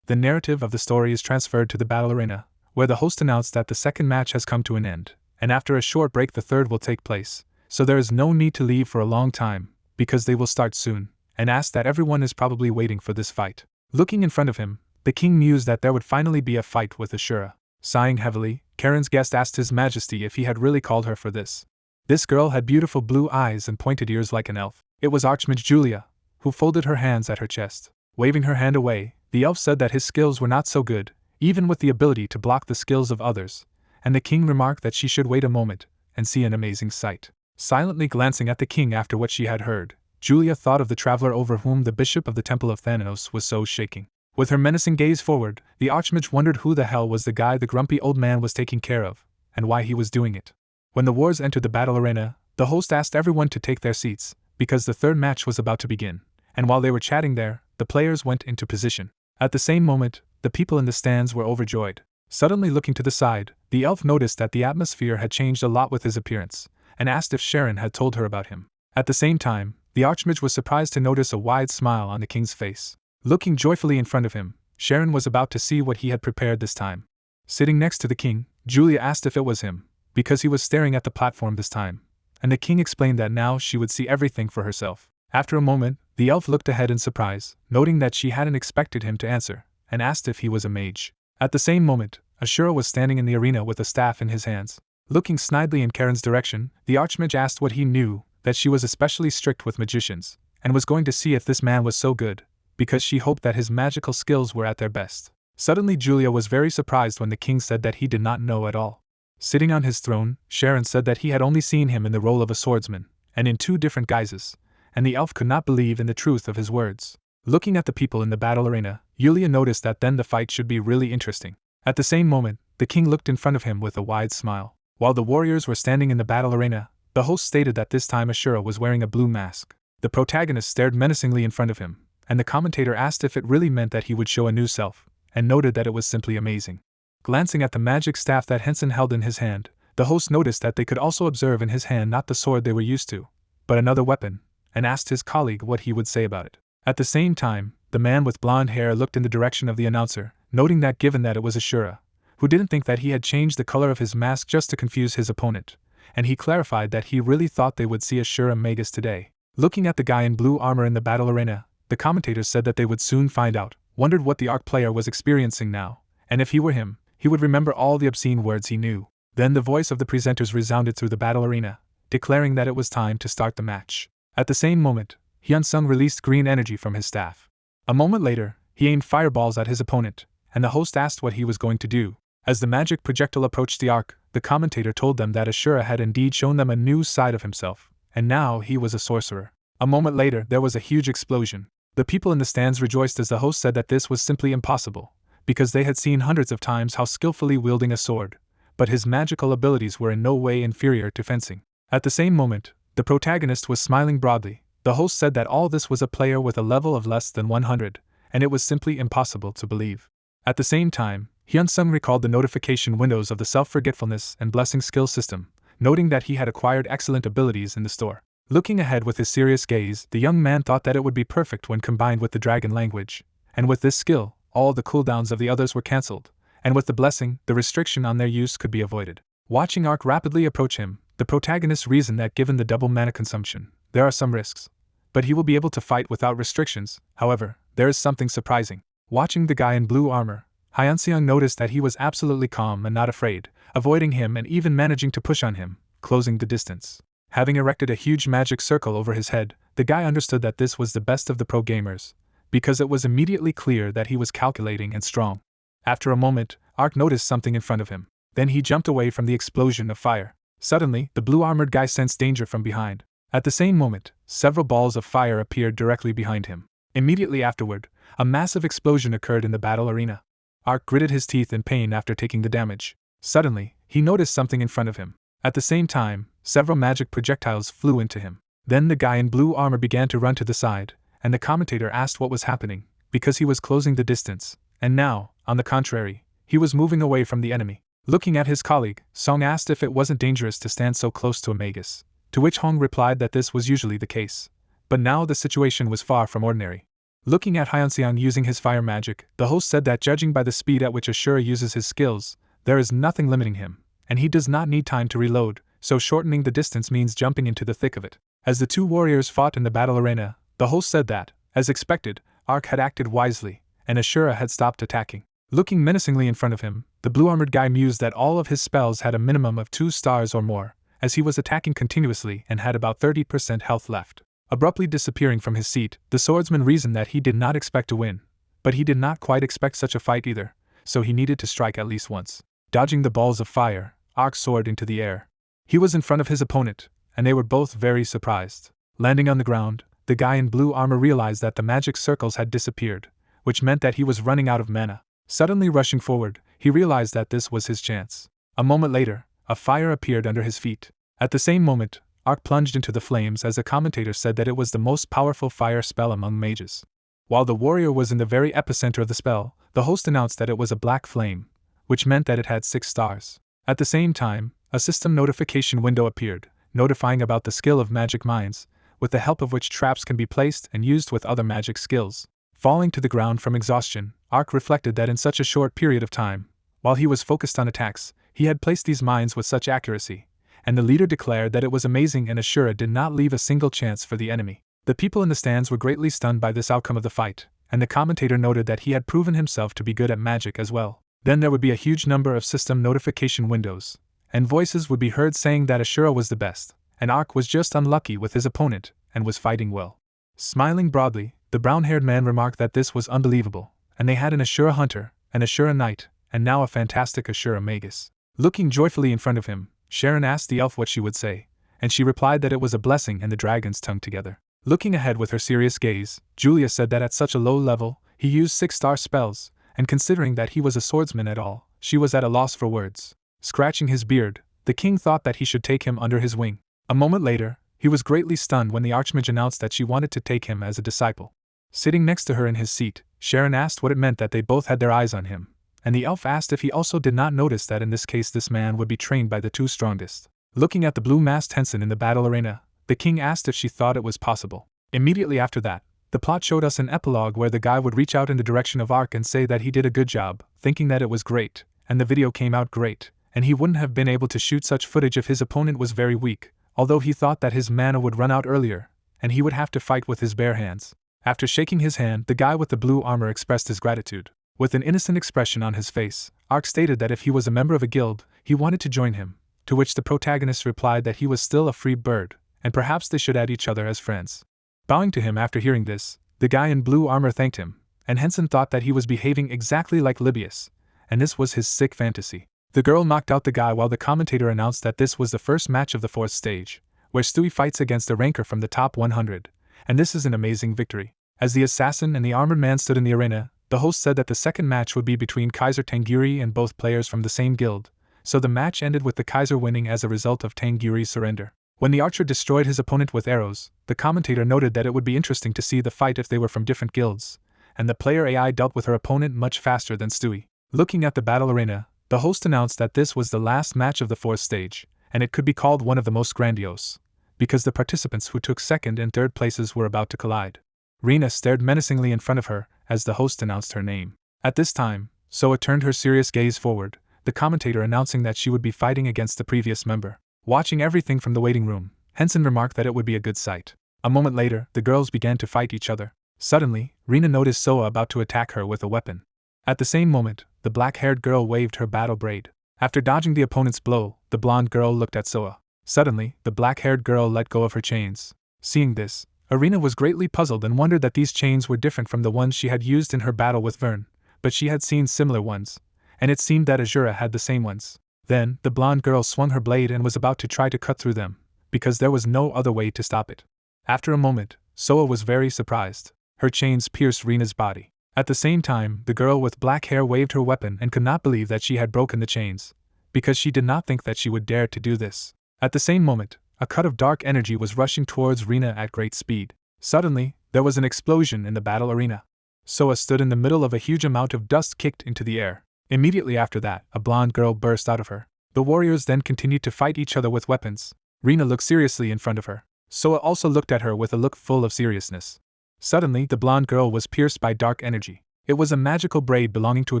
The narrative of the story is transferred to the battle arena, where the host announced that the second match has come to an end, and after a short break the third will take place, so there is no need to leave for a long time, because they will start soon, and asked that everyone is probably waiting for this fight. Looking in front of him, the king mused that there would finally be a fight with Ashura. Sighing heavily, Karen's guest asked His Majesty if he had really called her for this. This girl had beautiful blue eyes and pointed ears like an elf. It was Archmage Julia, who folded her hands at her chest. Waving her hand away, the elf said that his skills were not so good, even with the ability to block the skills of others, and the king remarked that she should wait a moment and see an amazing sight. Silently glancing at the king after what she had heard, Julia thought of the traveler over whom the bishop of the Temple of Thanos was so shaking. With her menacing gaze forward, the Archmage wondered who the hell was the guy the grumpy old man was taking care of, and why he was doing it. When the wars entered the battle arena, the host asked everyone to take their seats, because the third match was about to begin, and while they were chatting there, the players went into position. At the same moment, the people in the stands were overjoyed. Suddenly looking to the side, the elf noticed that the atmosphere had changed a lot with his appearance, and asked if Sharon had told her about him. At the same time, the Archmage was surprised to notice a wide smile on the king's face. Looking joyfully in front of him, Sharon was about to see what he had prepared this time. Sitting next to the king, Julia asked if it was him, because he was staring at the platform this time, and the king explained that now she would see everything for herself. After a moment, the elf looked ahead in surprise, noting that she hadn't expected him to answer, and asked if he was a mage. At the same moment, Ashura was standing in the arena with a staff in his hands. Looking snidely in Karen's direction, the Archmage asked what he knew, that she was especially strict with magicians, and was going to see if this man was so good, because she hoped that his magical skills were at their best. Suddenly Julia was very surprised when the king said that he did not know at all. Sitting on his throne, Sharon said that he had only seen him in the role of a swordsman, and in 2 different guises, and the elf could not believe in the truth of his words. Looking at the people in the battle arena, Julia noticed that then the fight should be really interesting. At the same moment, the king looked in front of him with a wide smile. While the warriors were standing in the battle arena, the host stated that this time Ashura was wearing a blue mask. The protagonist stared menacingly in front of him, and the commentator asked if it really meant that he would show a new self, and noted that it was simply amazing. Glancing at the magic staff that Hensen held in his hand, the host noticed that they could also observe in his hand not the sword they were used to, but another weapon, and asked his colleague what he would say about it. At the same time, the man with blonde hair looked in the direction of the announcer, noting that given that it was Ashura, who didn't think that he had changed the color of his mask just to confuse his opponent, and he clarified that he really thought they would see Ashura Magus today. Looking at the guy in blue armor in the battle arena, the commentators said that they would soon find out, wondered what the Arc player was experiencing now, and if he were him, he would remember all the obscene words he knew. Then the voice of the presenters resounded through the battle arena, declaring that it was time to start the match. At the same moment, Hyun-sung released green energy from his staff. A moment later, he aimed fireballs at his opponent, and the host asked what he was going to do. As the magic projectile approached the Arc, the commentator told them that Ashura had indeed shown them a new side of himself, and now he was a sorcerer. A moment later, there was a huge explosion. The people in the stands rejoiced as the host said that this was simply impossible, because they had seen hundreds of times how skillfully wielding a sword, but his magical abilities were in no way inferior to fencing. At the same moment, the protagonist was smiling broadly. The host said that all this was a player with a level of less than 100, and it was simply impossible to believe. At the same time, Hyun-sung recalled the notification windows of the self-forgetfulness and blessing skill system, noting that he had acquired excellent abilities in the store. Looking ahead with his serious gaze, the young man thought that it would be perfect when combined with the dragon language, and with this skill, all the cooldowns of the others were cancelled, and with the blessing, the restriction on their use could be avoided. Watching Arc rapidly approach him, the protagonist reasoned that given the double mana consumption, there are some risks, but he will be able to fight without restrictions. However, there is something surprising. Watching the guy in blue armor, Hyun-seung noticed that he was absolutely calm and not afraid, avoiding him and even managing to push on him, closing the distance. Having erected a huge magic circle over his head, the guy understood that this was the best of the pro gamers, because it was immediately clear that he was calculating and strong. After a moment, Arc noticed something in front of him. Then he jumped away from the explosion of fire. Suddenly, the blue-armored guy sensed danger from behind. At the same moment, several balls of fire appeared directly behind him. Immediately afterward, a massive explosion occurred in the battle arena. Arc gritted his teeth in pain after taking the damage. Suddenly, he noticed something in front of him. At the same time, several magic projectiles flew into him. Then the guy in blue armor began to run to the side, and the commentator asked what was happening, because he was closing the distance, and now, on the contrary, he was moving away from the enemy. Looking at his colleague, Song asked if it wasn't dangerous to stand so close to a magus, to which Hong replied that this was usually the case. But now the situation was far from ordinary. Looking at Hyunseong using his fire magic, the host said that judging by the speed at which Ashura uses his skills, there is nothing limiting him, and he does not need time to reload, so shortening the distance means jumping into the thick of it. As the two warriors fought in the battle arena, the host said that, as expected, Ark had acted wisely, and Ashura had stopped attacking. Looking menacingly in front of him, the blue-armored guy mused that all of his spells had a minimum of 2 stars or more, as he was attacking continuously and had about 30% health left. Abruptly disappearing from his seat, the swordsman reasoned that he did not expect to win, but he did not quite expect such a fight either, so he needed to strike at least once. Dodging the balls of fire, Ark soared into the air. He was in front of his opponent, and they were both very surprised. Landing on the ground, the guy in blue armor realized that the magic circles had disappeared, which meant that he was running out of mana. Suddenly rushing forward, he realized that this was his chance. A moment later, a fire appeared under his feet. At the same moment, Ark plunged into the flames as a commentator said that it was the most powerful fire spell among mages. While the warrior was in the very epicenter of the spell, the host announced that it was a black flame, which meant that it had 6 stars. At the same time, a system notification window appeared, notifying about the skill of magic mines, with the help of which traps can be placed and used with other magic skills. Falling to the ground from exhaustion, Ark reflected that in such a short period of time, while he was focused on attacks, he had placed these mines with such accuracy, and the leader declared that it was amazing and Ashura did not leave a single chance for the enemy. The people in the stands were greatly stunned by this outcome of the fight, and the commentator noted that he had proven himself to be good at magic as well. Then there would be a huge number of system notification windows, and voices would be heard saying that Ashura was the best, and Ark was just unlucky with his opponent, and was fighting well. Smiling broadly, the brown-haired man remarked that this was unbelievable, and they had an Ashura hunter, an Ashura knight, and now a fantastic Ashura magus. Looking joyfully in front of him, Sharon asked the elf what she would say, and she replied that it was a blessing and the dragon's tongue together. Looking ahead with her serious gaze, Julia said that at such a low level, he used 6-star spells, and considering that he was a swordsman at all, she was at a loss for words. Scratching his beard, the king thought that he should take him under his wing. A moment later, he was greatly stunned when the archmage announced that she wanted to take him as a disciple. Sitting next to her in his seat, Sharon asked what it meant that they both had their eyes on him, and the elf asked if he also did not notice that in this case this man would be trained by the 2 strongest. Looking at the blue-masked Hensen in the battle arena, the king asked if she thought it was possible. Immediately after that, the plot showed us an epilogue where the guy would reach out in the direction of Ark and say that he did a good job, thinking that it was great, and the video came out great, and he wouldn't have been able to shoot such footage if his opponent was very weak, although he thought that his mana would run out earlier, and he would have to fight with his bare hands. After shaking his hand, the guy with the blue armor expressed his gratitude. With an innocent expression on his face, Ark stated that if he was a member of a guild, he wanted to join him, to which the protagonist replied that he was still a free bird, and perhaps they should add each other as friends. Bowing to him after hearing this, the guy in blue armor thanked him, and Hensen thought that he was behaving exactly like Libius, and this was his sick fantasy. The girl knocked out the guy while the commentator announced that this was the first match of the 4th stage, where Stewie fights against a ranker from the top 100, and this is an amazing victory. As the assassin and the armored man stood in the arena, the host said that the second match would be between Kaiser Tangiri and both players from the same guild, so the match ended with the Kaiser winning as a result of Tangiri's surrender. When the archer destroyed his opponent with arrows, the commentator noted that it would be interesting to see the fight if they were from different guilds, and the player AI dealt with her opponent much faster than Stewie. Looking at the battle arena, the host announced that this was the last match of the 4th stage, and it could be called one of the most grandiose, because the participants who took 2nd and 3rd places were about to collide. Rena stared menacingly in front of her as the host announced her name. At this time, Soa turned her serious gaze forward, the commentator announcing that she would be fighting against the previous member. Watching everything from the waiting room, Hensen remarked that it would be a good sight. A moment later, the girls began to fight each other. Suddenly, Rena noticed Soa about to attack her with a weapon. At the same moment, the black-haired girl waved her battle braid. After dodging the opponent's blow, the blonde girl looked at Soa. Suddenly, the black-haired girl let go of her chains. Seeing this, Arena was greatly puzzled and wondered that these chains were different from the ones she had used in her battle with Vern, but she had seen similar ones, and it seemed that Azura had the same ones. Then, the blonde girl swung her blade and was about to try to cut through them, because there was no other way to stop it. After a moment, Soa was very surprised. Her chains pierced Rena's body. At the same time, the girl with black hair waved her weapon and could not believe that she had broken the chains, because she did not think that she would dare to do this. At the same moment, a cut of dark energy was rushing towards Rena at great speed. Suddenly, there was an explosion in the battle arena. Soa stood in the middle of a huge amount of dust kicked into the air. Immediately after that, a blonde girl burst out of her. The warriors then continued to fight each other with weapons. Rina looked seriously in front of her. Soa also looked at her with a look full of seriousness. Suddenly, the blonde girl was pierced by dark energy. It was a magical braid belonging to a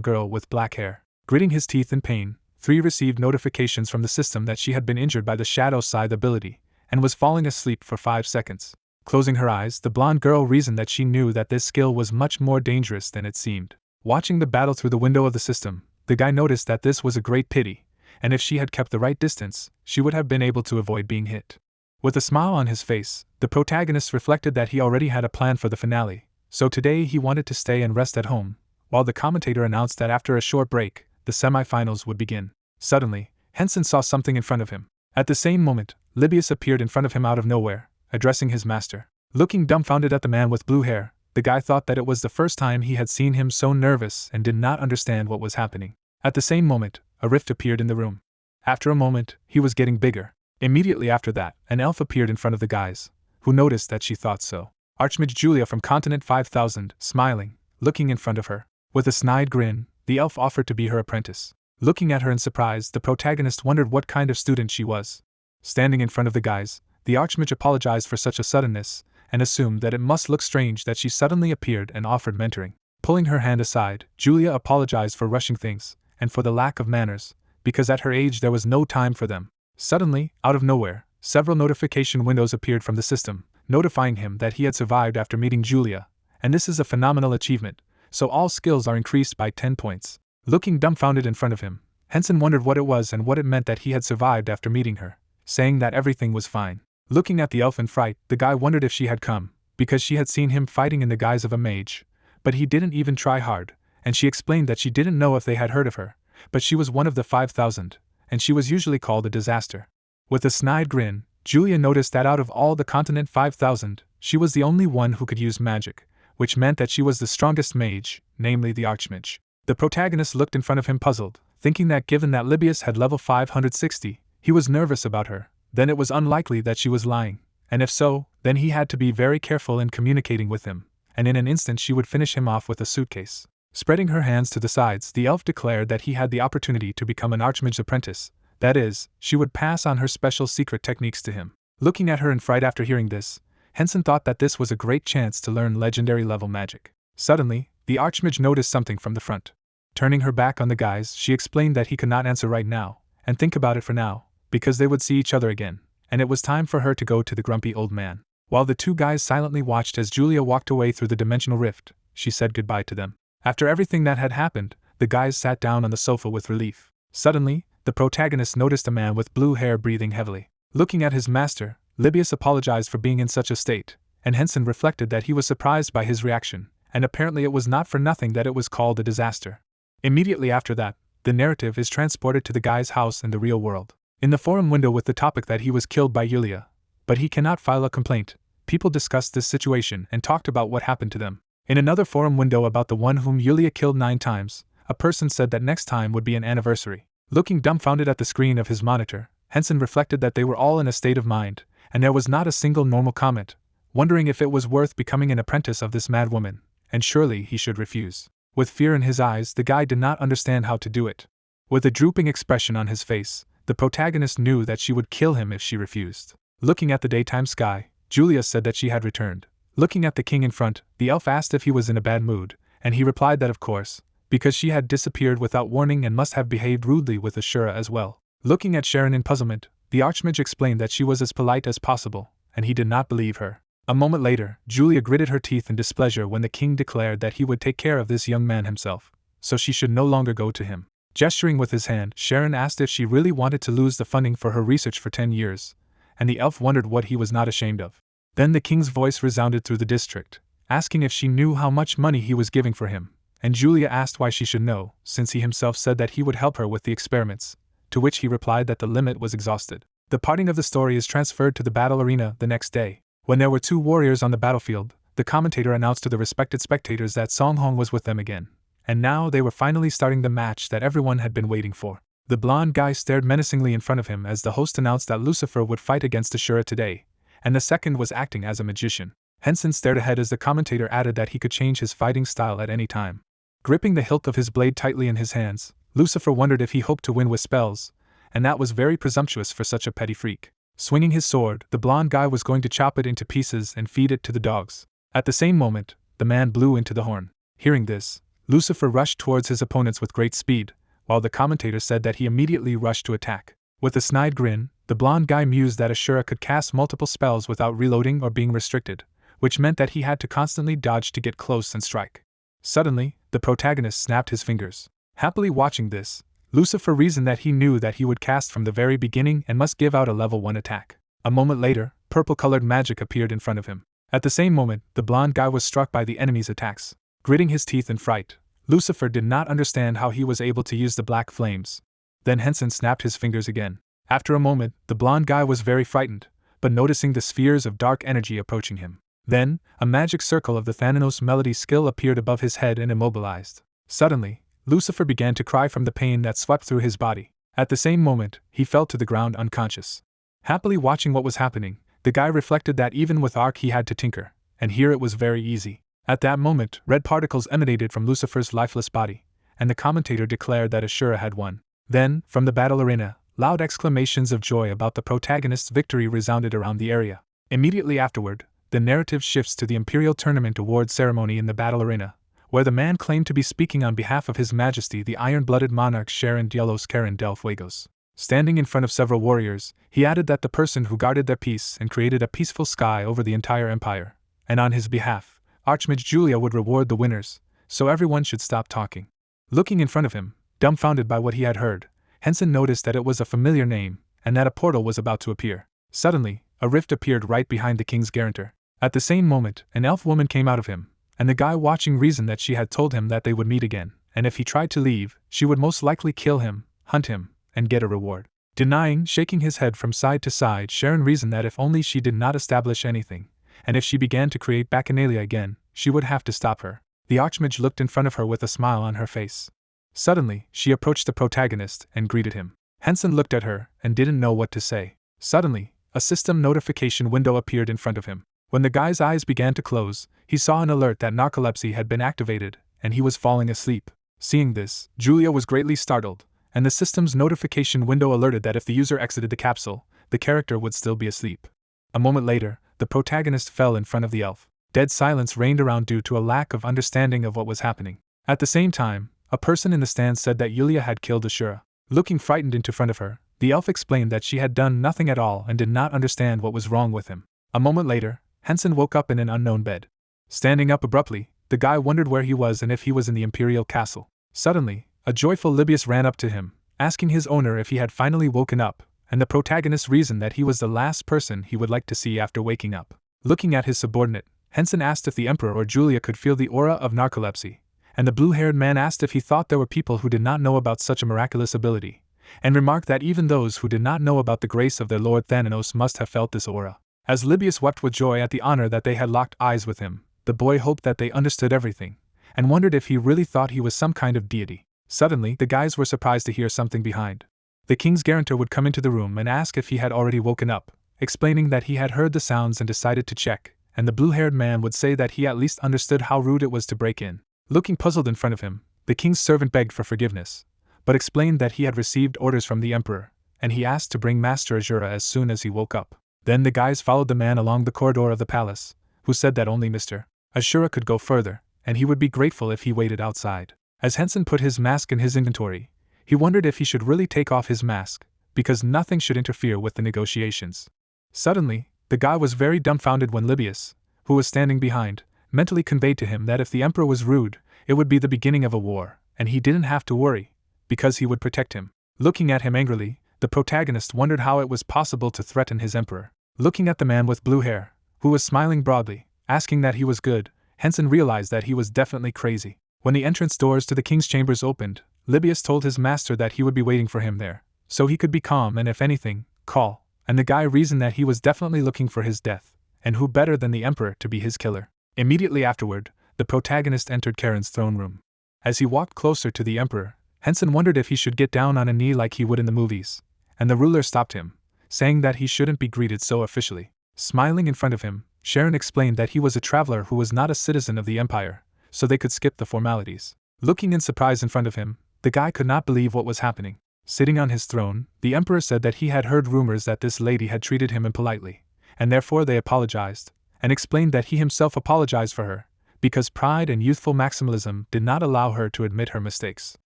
girl with black hair. Gritting his teeth in pain, 3 received notifications from the system that she had been injured by the Shadow Scythe ability, and was falling asleep for 5 seconds. Closing her eyes, the blonde girl reasoned that she knew that this skill was much more dangerous than it seemed. Watching the battle through the window of the system, the guy noticed that this was a great pity, and if she had kept the right distance, she would have been able to avoid being hit. With a smile on his face, the protagonist reflected that he already had a plan for the finale, so today he wanted to stay and rest at home, while the commentator announced that after a short break, the semi-finals would begin. Suddenly, Hensen saw something in front of him. At the same moment, Libius appeared in front of him out of nowhere, addressing his master. Looking dumbfounded at the man with blue hair, the guy thought that it was the first time he had seen him so nervous and did not understand what was happening. At the same moment, a rift appeared in the room. After a moment, he was getting bigger. Immediately after that, an elf appeared in front of the guys, who noticed that she thought so. Archmage Julia from Continent 5000, smiling, looking in front of her. With a snide grin, the elf offered to be her apprentice. Looking at her in surprise, the protagonist wondered what kind of student she was. Standing in front of the guys, the Archmage apologized for such a suddenness, and assumed that it must look strange that she suddenly appeared and offered mentoring. Pulling her hand aside, Julia apologized for rushing things, and for the lack of manners, because at her age there was no time for them. Suddenly, out of nowhere, several notification windows appeared from the system, notifying him that he had survived after meeting Julia, and this is a phenomenal achievement, so all skills are increased by 10 points. Looking dumbfounded in front of him, Hensen wondered what it was and what it meant that he had survived after meeting her, saying that everything was fine. Looking at the elf in fright, the guy wondered if she had come, because she had seen him fighting in the guise of a mage, but he didn't even try hard, and she explained that she didn't know if they had heard of her, but she was one of the 5,000, and she was usually called a disaster. With a snide grin, Julia noticed that out of all the Continent 5000, she was the only one who could use magic, which meant that she was the strongest mage, namely the Archmage. The protagonist looked in front of him puzzled, thinking that given that Libius had level 560, he was nervous about her, then it was unlikely that she was lying, and if so, then he had to be very careful in communicating with him, and in an instant she would finish him off with a suitcase. Spreading her hands to the sides, the elf declared that he had the opportunity to become an Archmage's apprentice, that is, she would pass on her special secret techniques to him. Looking at her in fright after hearing this, Hensen thought that this was a great chance to learn legendary level magic. Suddenly, the Archmage noticed something from the front. Turning her back on the guys, she explained that he could not answer right now, and think about it for now, because they would see each other again, and it was time for her to go to the grumpy old man. While the two guys silently watched as Julia walked away through the dimensional rift, she said goodbye to them. After everything that had happened, the guys sat down on the sofa with relief. Suddenly, the protagonist noticed a man with blue hair breathing heavily. Looking at his master, Libius apologized for being in such a state, and Hensen reflected that he was surprised by his reaction, and apparently it was not for nothing that it was called a disaster. Immediately after that, the narrative is transported to the guy's house in the real world. In the forum window with the topic that he was killed by Yulia, but he cannot file a complaint, people discussed this situation and talked about what happened to them. In another forum window about the one whom Yulia killed 9 times, a person said that next time would be an anniversary. Looking dumbfounded at the screen of his monitor, Hensen reflected that they were all in a state of mind, and there was not a single normal comment, wondering if it was worth becoming an apprentice of this mad woman, and surely he should refuse. With fear in his eyes, the guy did not understand how to do it. With a drooping expression on his face, the protagonist knew that she would kill him if she refused. Looking at the daytime sky, Julia said that she had returned. Looking at the king in front, the elf asked if he was in a bad mood, and he replied that of course, because she had disappeared without warning and must have behaved rudely with Ashura as well. Looking at Sharon in puzzlement, the Archmage explained that she was as polite as possible, and he did not believe her. A moment later, Julia gritted her teeth in displeasure when the king declared that he would take care of this young man himself, so she should no longer go to him. Gesturing with his hand, Sharon asked if she really wanted to lose the funding for her research for 10 years, and the elf wondered what he was not ashamed of. Then the king's voice resounded through the district, asking if she knew how much money he was giving for him, and Julia asked why she should know, since he himself said that he would help her with the experiments, to which he replied that the limit was exhausted. The parting of the story is transferred to the battle arena the next day. When there were 2 warriors on the battlefield, the commentator announced to the respected spectators that Song Hong was with them again, and now they were finally starting the match that everyone had been waiting for. The blonde guy stared menacingly in front of him as the host announced that Lucifer would fight against Ashura today, and the second was acting as a magician. Hensen stared ahead as the commentator added that he could change his fighting style at any time. Gripping the hilt of his blade tightly in his hands, Lucifer wondered if he hoped to win with spells, and that was very presumptuous for such a petty freak. Swinging his sword, the blonde guy was going to chop it into pieces and feed it to the dogs. At the same moment, the man blew into the horn. Hearing this, Lucifer rushed towards his opponents with great speed, while the commentator said that he immediately rushed to attack. With a snide grin, the blonde guy mused that Ashura could cast multiple spells without reloading or being restricted, which meant that he had to constantly dodge to get close and strike. Suddenly, the protagonist snapped his fingers. Happily watching this, Lucifer reasoned that he knew that he would cast from the very beginning and must give out a level 1 attack. A moment later, purple-colored magic appeared in front of him. At the same moment, the blonde guy was struck by the enemy's attacks. Gritting his teeth in fright, Lucifer did not understand how he was able to use the black flames. Then Hensen snapped his fingers again. After a moment, the blonde guy was very frightened, but noticing the spheres of dark energy approaching him. Then, a magic circle of the Thanatos melody skill appeared above his head and immobilized. Suddenly, Lucifer began to cry from the pain that swept through his body. At the same moment, he fell to the ground unconscious. Happily watching what was happening, the guy reflected that even with Arc he had to tinker, and here it was very easy. At that moment, red particles emanated from Lucifer's lifeless body, and the commentator declared that Ashura had won. Then, from the battle arena, loud exclamations of joy about the protagonist's victory resounded around the area. Immediately afterward, the narrative shifts to the Imperial Tournament award ceremony in the battle arena, where the man claimed to be speaking on behalf of His Majesty the Iron-Blooded Monarch Sharon Dielos Karen del Fuegos. Standing in front of several warriors, he added that the person who guarded their peace and created a peaceful sky over the entire empire, and on his behalf, Archmage Julia would reward the winners, so everyone should stop talking. Looking in front of him, dumbfounded by what he had heard, Hensen noticed that it was a familiar name, and that a portal was about to appear. Suddenly, a rift appeared right behind the king's guarantor. At the same moment, an elf woman came out of him, and the guy watching reasoned that she had told him that they would meet again, and if he tried to leave, she would most likely kill him, hunt him, and get a reward. Denying, shaking his head from side to side, Sharon reasoned that if only she did not establish anything, and if she began to create Bacchanalia again, she would have to stop her. The Archmage looked in front of her with a smile on her face. Suddenly, she approached the protagonist and greeted him. Hensen looked at her and didn't know what to say. Suddenly, a system notification window appeared in front of him. When the guy's eyes began to close, he saw an alert that narcolepsy had been activated, and he was falling asleep. Seeing this, Julia was greatly startled, and the system's notification window alerted that if the user exited the capsule, the character would still be asleep. A moment later, the protagonist fell in front of the elf. Dead silence reigned around due to a lack of understanding of what was happening. At the same time, a person in the stand said that Yulia had killed Ashura. Looking frightened into front of her, the elf explained that she had done nothing at all and did not understand what was wrong with him. A moment later, Hensen woke up in an unknown bed. Standing up abruptly, the guy wondered where he was and if he was in the Imperial Castle. Suddenly, a joyful Libius ran up to him, asking his owner if he had finally woken up, and the protagonist reasoned that he was the last person he would like to see after waking up. Looking at his subordinate, Hensen asked if the Emperor or Julia could feel the aura of narcolepsy, and the blue-haired man asked if he thought there were people who did not know about such a miraculous ability, and remarked that even those who did not know about the grace of their Lord Thanatos must have felt this aura. As Libius wept with joy at the honor that they had locked eyes with him, the boy hoped that they understood everything, and wondered if he really thought he was some kind of deity. Suddenly, the guys were surprised to hear something behind. The king's guarantor would come into the room and ask if he had already woken up, explaining that he had heard the sounds and decided to check, and the blue-haired man would say that he at least understood how rude it was to break in. Looking puzzled in front of him, the king's servant begged for forgiveness, but explained that he had received orders from the emperor, and he asked to bring Master Azura as soon as he woke up. Then the guys followed the man along the corridor of the palace, who said that only Mr. Azura could go further, and he would be grateful if he waited outside. As Hensen put his mask in his inventory, he wondered if he should really take off his mask, because nothing should interfere with the negotiations. Suddenly, the guy was very dumbfounded when Libius, who was standing behind, mentally conveyed to him that if the emperor was rude, it would be the beginning of a war, and he didn't have to worry, because he would protect him. Looking at him angrily, the protagonist wondered how it was possible to threaten his emperor. Looking at the man with blue hair, who was smiling broadly, asking that he was good, Hensen realized that he was definitely crazy. When the entrance doors to the king's chambers opened, Libius told his master that he would be waiting for him there, so he could be calm and if anything, call, and the guy reasoned that he was definitely looking for his death, and who better than the emperor to be his killer. Immediately afterward, the protagonist entered Karen's throne room. As he walked closer to the emperor, Hensen wondered if he should get down on a knee like he would in the movies, and the ruler stopped him, saying that he shouldn't be greeted so officially. Smiling in front of him, Sharon explained that he was a traveler who was not a citizen of the Empire, so they could skip the formalities. Looking in surprise in front of him, the guy could not believe what was happening. Sitting on his throne, the Emperor said that he had heard rumors that this lady had treated him impolitely, and therefore they apologized, and explained that he himself apologized for her, because pride and youthful maximalism did not allow her to admit her mistakes.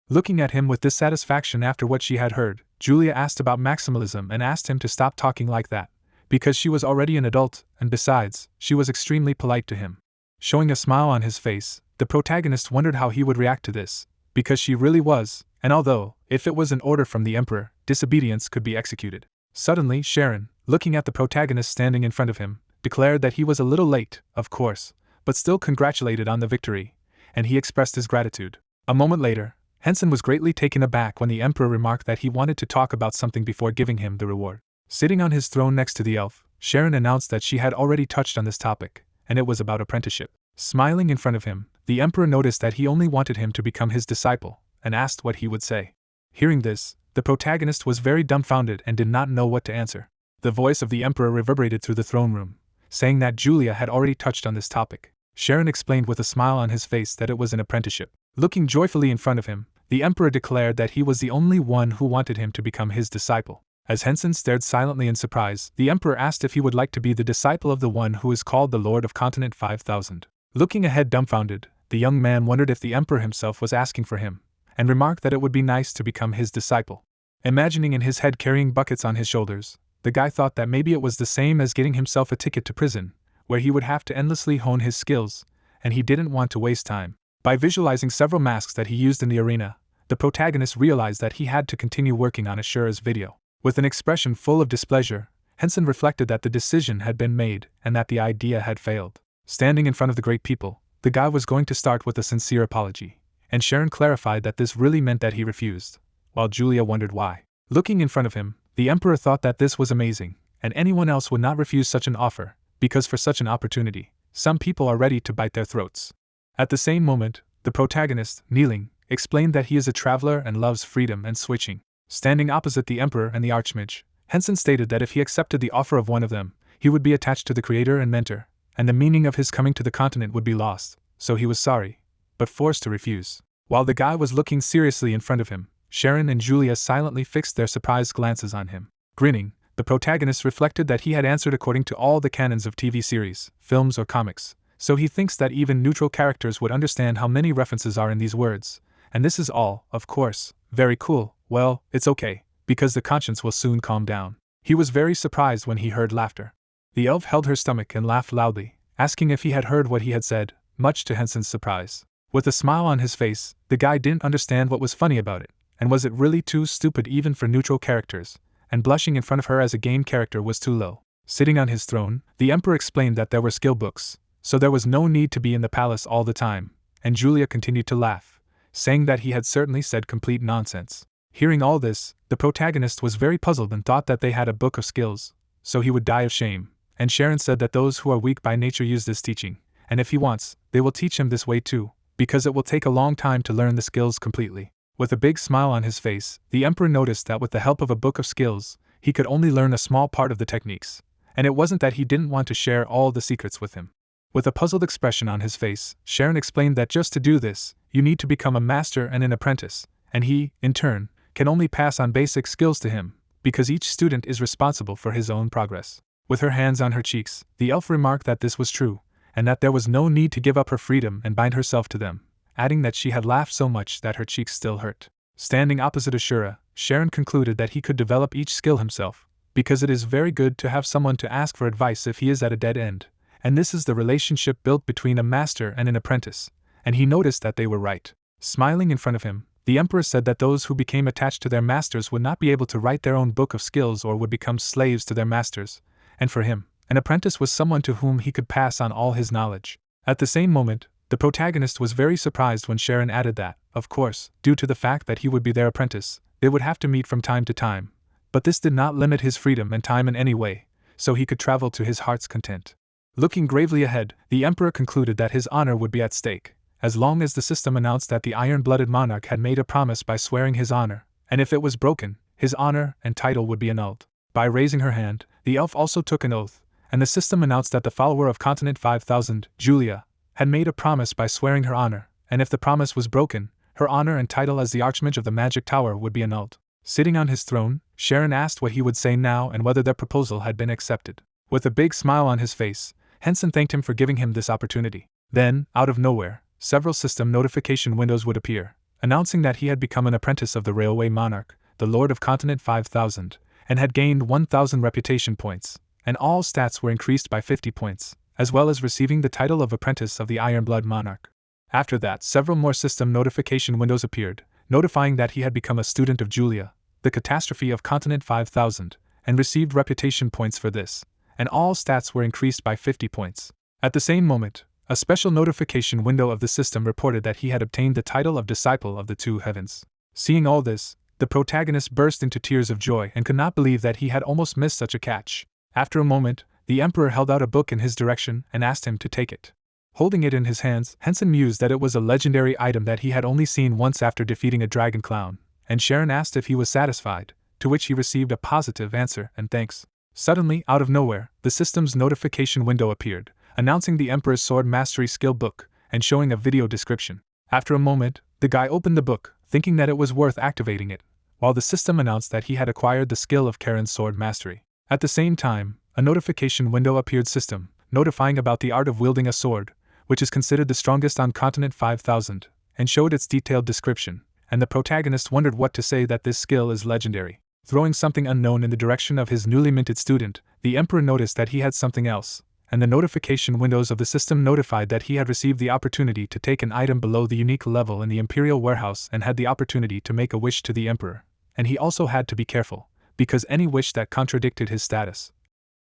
Looking at him with dissatisfaction after what she had heard, Julia asked about maximalism and asked him to stop talking like that, because she was already an adult, and besides, she was extremely polite to him. Showing a smile on his face, the protagonist wondered how he would react to this, because she really was, and although, if it was an order from the Emperor, disobedience could be executed. Suddenly, Sharon, looking at the protagonist standing in front of him, declared that he was a little late, of course, but still congratulated on the victory, and he expressed his gratitude. A moment later, Hensen was greatly taken aback when the Emperor remarked that he wanted to talk about something before giving him the reward. Sitting on his throne next to the elf, Sharon announced that she had already touched on this topic, and it was about apprenticeship. Smiling in front of him, the Emperor noticed that he only wanted him to become his disciple, and asked what he would say. Hearing this, the protagonist was very dumbfounded and did not know what to answer. The voice of the Emperor reverberated through the throne room, saying that Julia had already touched on this topic. Sharon explained with a smile on his face that it was an apprenticeship. Looking joyfully in front of him, the Emperor declared that he was the only one who wanted him to become his disciple. As Hensen stared silently in surprise, the Emperor asked if he would like to be the disciple of the one who is called the Lord of Continent 5000. Looking ahead dumbfounded, the young man wondered if the Emperor himself was asking for him, and remarked that it would be nice to become his disciple. Imagining in his head carrying buckets on his shoulders, the guy thought that maybe it was the same as getting himself a ticket to prison, where he would have to endlessly hone his skills, and he didn't want to waste time. By visualizing several masks that he used in the arena, the protagonist realized that he had to continue working on Ashura's video. With an expression full of displeasure, Hensen reflected that the decision had been made and that the idea had failed. Standing in front of the great people, the guy was going to start with a sincere apology, and Sharon clarified that this really meant that he refused, while Julia wondered why. Looking in front of him, the Emperor thought that this was amazing, and anyone else would not refuse such an offer, because for such an opportunity, some people are ready to bite their throats. At the same moment, the protagonist, kneeling, explained that he is a traveler and loves freedom and switching. Standing opposite the Emperor and the Archmage, Hensen stated that if he accepted the offer of one of them, he would be attached to the creator and mentor, and the meaning of his coming to the continent would be lost, so he was sorry, but forced to refuse. While the guy was looking seriously in front of him, Sharon and Julia silently fixed their surprised glances on him. Grinning, the protagonist reflected that he had answered according to all the canons of TV series, films or comics, so he thinks that even neutral characters would understand how many references are in these words, and this is all, of course, very cool. Well, it's okay, because the conscience will soon calm down. He was very surprised when he heard laughter. The elf held her stomach and laughed loudly, asking if he had heard what he had said, much to Hensen's surprise. With a smile on his face, the guy didn't understand what was funny about it, and was it really too stupid even for neutral characters, and blushing in front of her as a game character was too low. Sitting on his throne, the Emperor explained that there were skill books, so there was no need to be in the palace all the time, and Julia continued to laugh, saying that he had certainly said complete nonsense. Hearing all this, the protagonist was very puzzled and thought that they had a book of skills, so he would die of shame, and Sharon said that those who are weak by nature use this teaching, and if he wants, they will teach him this way too, because it will take a long time to learn the skills completely. With a big smile on his face, the Emperor noticed that with the help of a book of skills, he could only learn a small part of the techniques, and it wasn't that he didn't want to share all the secrets with him. With a puzzled expression on his face, Sharon explained that just to do this, you need to become a master and an apprentice, and he, in turn, can only pass on basic skills to him, because each student is responsible for his own progress. With her hands on her cheeks, the elf remarked that this was true, and that there was no need to give up her freedom and bind herself to them, adding that she had laughed so much that her cheeks still hurt. Standing opposite Ashura, Sharon concluded that he could develop each skill himself, because it is very good to have someone to ask for advice if he is at a dead end, and this is the relationship built between a master and an apprentice, and he noticed that they were right. Smiling in front of him, the Emperor said that those who became attached to their masters would not be able to write their own book of skills or would become slaves to their masters, and for him, an apprentice was someone to whom he could pass on all his knowledge. At the same moment, the protagonist was very surprised when Sharon added that, of course, due to the fact that he would be their apprentice, they would have to meet from time to time, but this did not limit his freedom and time in any way, so he could travel to his heart's content. Looking gravely ahead, the Emperor concluded that his honor would be at stake, as long as the system announced that the iron-blooded monarch had made a promise by swearing his honor, and if it was broken, his honor and title would be annulled. By raising her hand, the elf also took an oath, and the system announced that the follower of Continent 5000, Julia, had made a promise by swearing her honor, and if the promise was broken, her honor and title as the Archmage of the Magic Tower would be annulled. Sitting on his throne, Sharon asked what he would say now and whether their proposal had been accepted. With a big smile on his face, Hensen thanked him for giving him this opportunity. Then, out of nowhere, several system notification windows would appear, announcing that he had become an apprentice of the Railway Monarch, the Lord of Continent 5000, and had gained 1,000 reputation points, and all stats were increased by 50 points, as well as receiving the title of Apprentice of the Ironblood Monarch. After that, several more system notification windows appeared, notifying that he had become a student of Julia, the catastrophe of Continent 5000, and received reputation points for this, and all stats were increased by 50 points. At the same moment, a special notification window of the system reported that he had obtained the title of Disciple of the Two Heavens. Seeing all this, the protagonist burst into tears of joy and could not believe that he had almost missed such a catch. After a moment, the Emperor held out a book in his direction and asked him to take it. Holding it in his hands, Hensen mused that it was a legendary item that he had only seen once after defeating a dragon clown, and Sharon asked if he was satisfied, to which he received a positive answer and thanks. Suddenly, out of nowhere, the system's notification window appeared, announcing the Emperor's Sword Mastery Skill Book, and showing a video description. After a moment, the guy opened the book, thinking that it was worth activating it, while the system announced that he had acquired the skill of Karen's Sword Mastery. At the same time, a notification window appeared system, notifying about the art of wielding a sword, which is considered the strongest on Continent 5000, and showed its detailed description, and the protagonist wondered what to say that this skill is legendary. Throwing something unknown in the direction of his newly minted student, the Emperor noticed that he had something else, and the notification windows of the system notified that he had received the opportunity to take an item below the unique level in the Imperial warehouse and had the opportunity to make a wish to the Emperor, and he also had to be careful, because any wish that contradicted his status,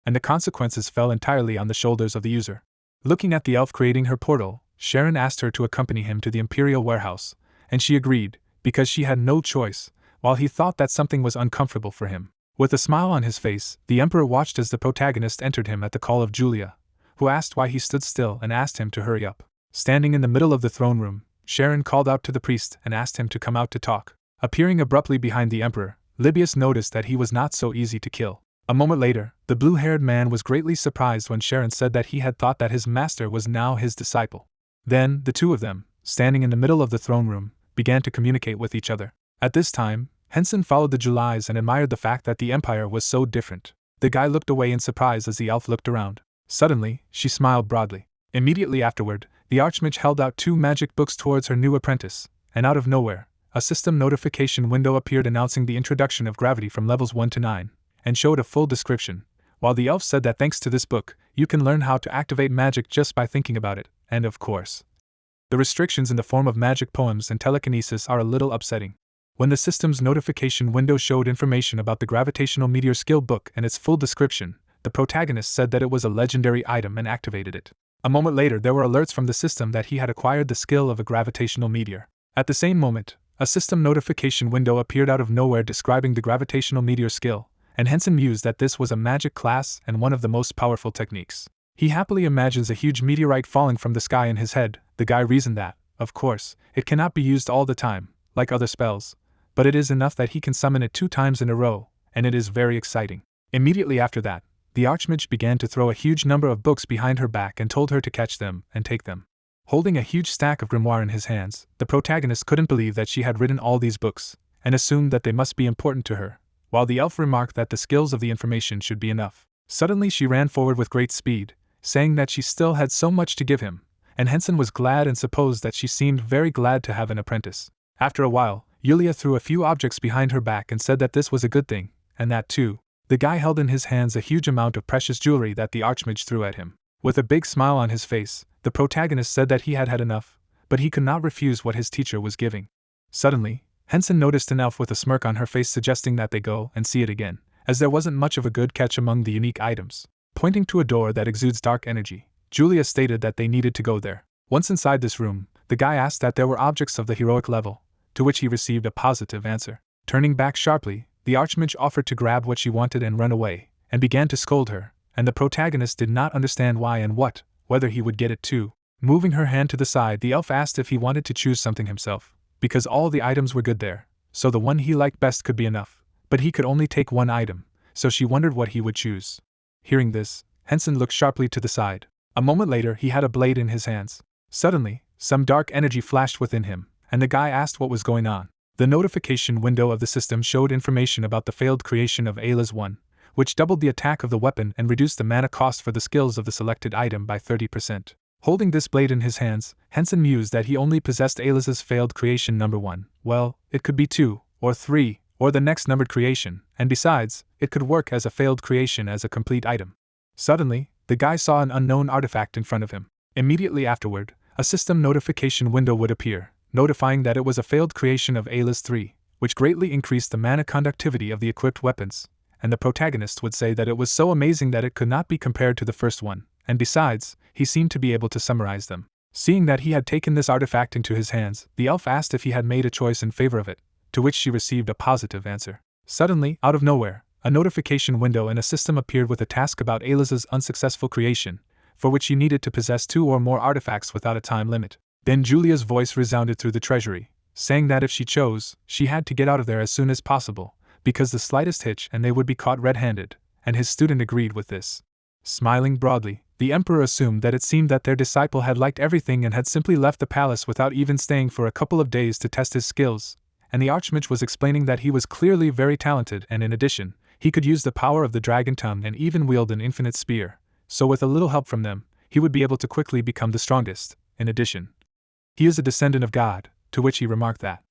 and the consequences fell entirely on the shoulders of the user. Looking at the elf creating her portal, Sharon asked her to accompany him to the Imperial warehouse, and she agreed, because she had no choice, while he thought that something was uncomfortable for him. With a smile on his face, the Emperor watched as the protagonist entered him at the call of Julia, who asked why he stood still and asked him to hurry up. Standing in the middle of the throne room, Sharon called out to the priest and asked him to come out to talk. Appearing abruptly behind the Emperor, Libius noticed that he was not so easy to kill. A moment later, the blue-haired man was greatly surprised when Sharon said that he had thought that his master was now his disciple. Then, the two of them, standing in the middle of the throne room, began to communicate with each other. At this time, Hensen followed the Julais and admired the fact that the Empire was so different. The guy looked away in surprise as the elf looked around. Suddenly, she smiled broadly. Immediately afterward, the Archmage held out 2 magic books towards her new apprentice, and out of nowhere, a system notification window appeared announcing the introduction of gravity from levels 1 to 9, and showed a full description, while the elf said that thanks to this book, you can learn how to activate magic just by thinking about it, and of course, the restrictions in the form of magic poems and telekinesis are a little upsetting. When the system's notification window showed information about the Gravitational Meteor Skill Book and its full description, the protagonist said that it was a legendary item and activated it. A moment later, there were alerts from the system that he had acquired the skill of a gravitational meteor. At the same moment, a system notification window appeared out of nowhere describing the gravitational meteor skill, and Hensen mused that this was a magic class and one of the most powerful techniques. He happily imagines a huge meteorite falling from the sky in his head. The guy reasoned that, of course, it cannot be used all the time, like other spells, but it is enough that he can summon it 2 times in a row, and it is very exciting. Immediately after that, the Archmage began to throw a huge number of books behind her back and told her to catch them and take them. Holding a huge stack of grimoire in his hands, the protagonist couldn't believe that she had written all these books, and assumed that they must be important to her, while the elf remarked that the skills of the information should be enough. Suddenly she ran forward with great speed, saying that she still had so much to give him, and Hensen was glad and supposed that she seemed very glad to have an apprentice. After a while, Yulia threw a few objects behind her back and said that this was a good thing, and that too. The guy held in his hands a huge amount of precious jewelry that the Archmage threw at him. With a big smile on his face, the protagonist said that he had had enough, but he could not refuse what his teacher was giving. Suddenly, Hensen noticed an elf with a smirk on her face suggesting that they go and see it again, as there wasn't much of a good catch among the unique items. Pointing to a door that exudes dark energy, Julia stated that they needed to go there. Once inside this room, the guy asked that there were objects of the heroic level, to which he received a positive answer. Turning back sharply, the Archmage offered to grab what she wanted and run away, and began to scold her, and the protagonist did not understand why and whether he would get it too. Moving her hand to the side, the elf asked if he wanted to choose something himself, because all the items were good there, so the one he liked best could be enough, but he could only take one item, so she wondered what he would choose. Hearing this, Hensen looked sharply to the side. A moment later, he had a blade in his hands. Suddenly, some dark energy flashed within him, and the guy asked what was going on. The notification window of the system showed information about the failed creation of Ayla's 1, which doubled the attack of the weapon and reduced the mana cost for the skills of the selected item by 30%. Holding this blade in his hands, Hensen mused that he only possessed Ayla's failed creation number 1. Well, it could be 2, or 3, or the next numbered creation, and besides, it could work as a failed creation as a complete item. Suddenly, the guy saw an unknown artifact in front of him. Immediately afterward, a system notification window would appear, notifying that it was a failed creation of Ayla's 3, which greatly increased the mana conductivity of the equipped weapons, and the protagonist would say that it was so amazing that it could not be compared to the first one, and besides, he seemed to be able to summarize them. Seeing that he had taken this artifact into his hands, the elf asked if he had made a choice in favor of it, to which she received a positive answer. Suddenly, out of nowhere, a notification window in a system appeared with a task about Ayla's unsuccessful creation, for which you needed to possess 2 or more artifacts without a time limit. Then Julia's voice resounded through the treasury, saying that if she chose, she had to get out of there as soon as possible, because the slightest hitch and they would be caught red-handed, and his student agreed with this. Smiling broadly, the emperor assumed that it seemed that their disciple had liked everything and had simply left the palace without even staying for a couple of days to test his skills, and the archmage was explaining that he was clearly very talented and in addition, he could use the power of the dragon tongue and even wield an infinite spear, so with a little help from them, he would be able to quickly become the strongest. In addition, he is a descendant of God, to which he remarked that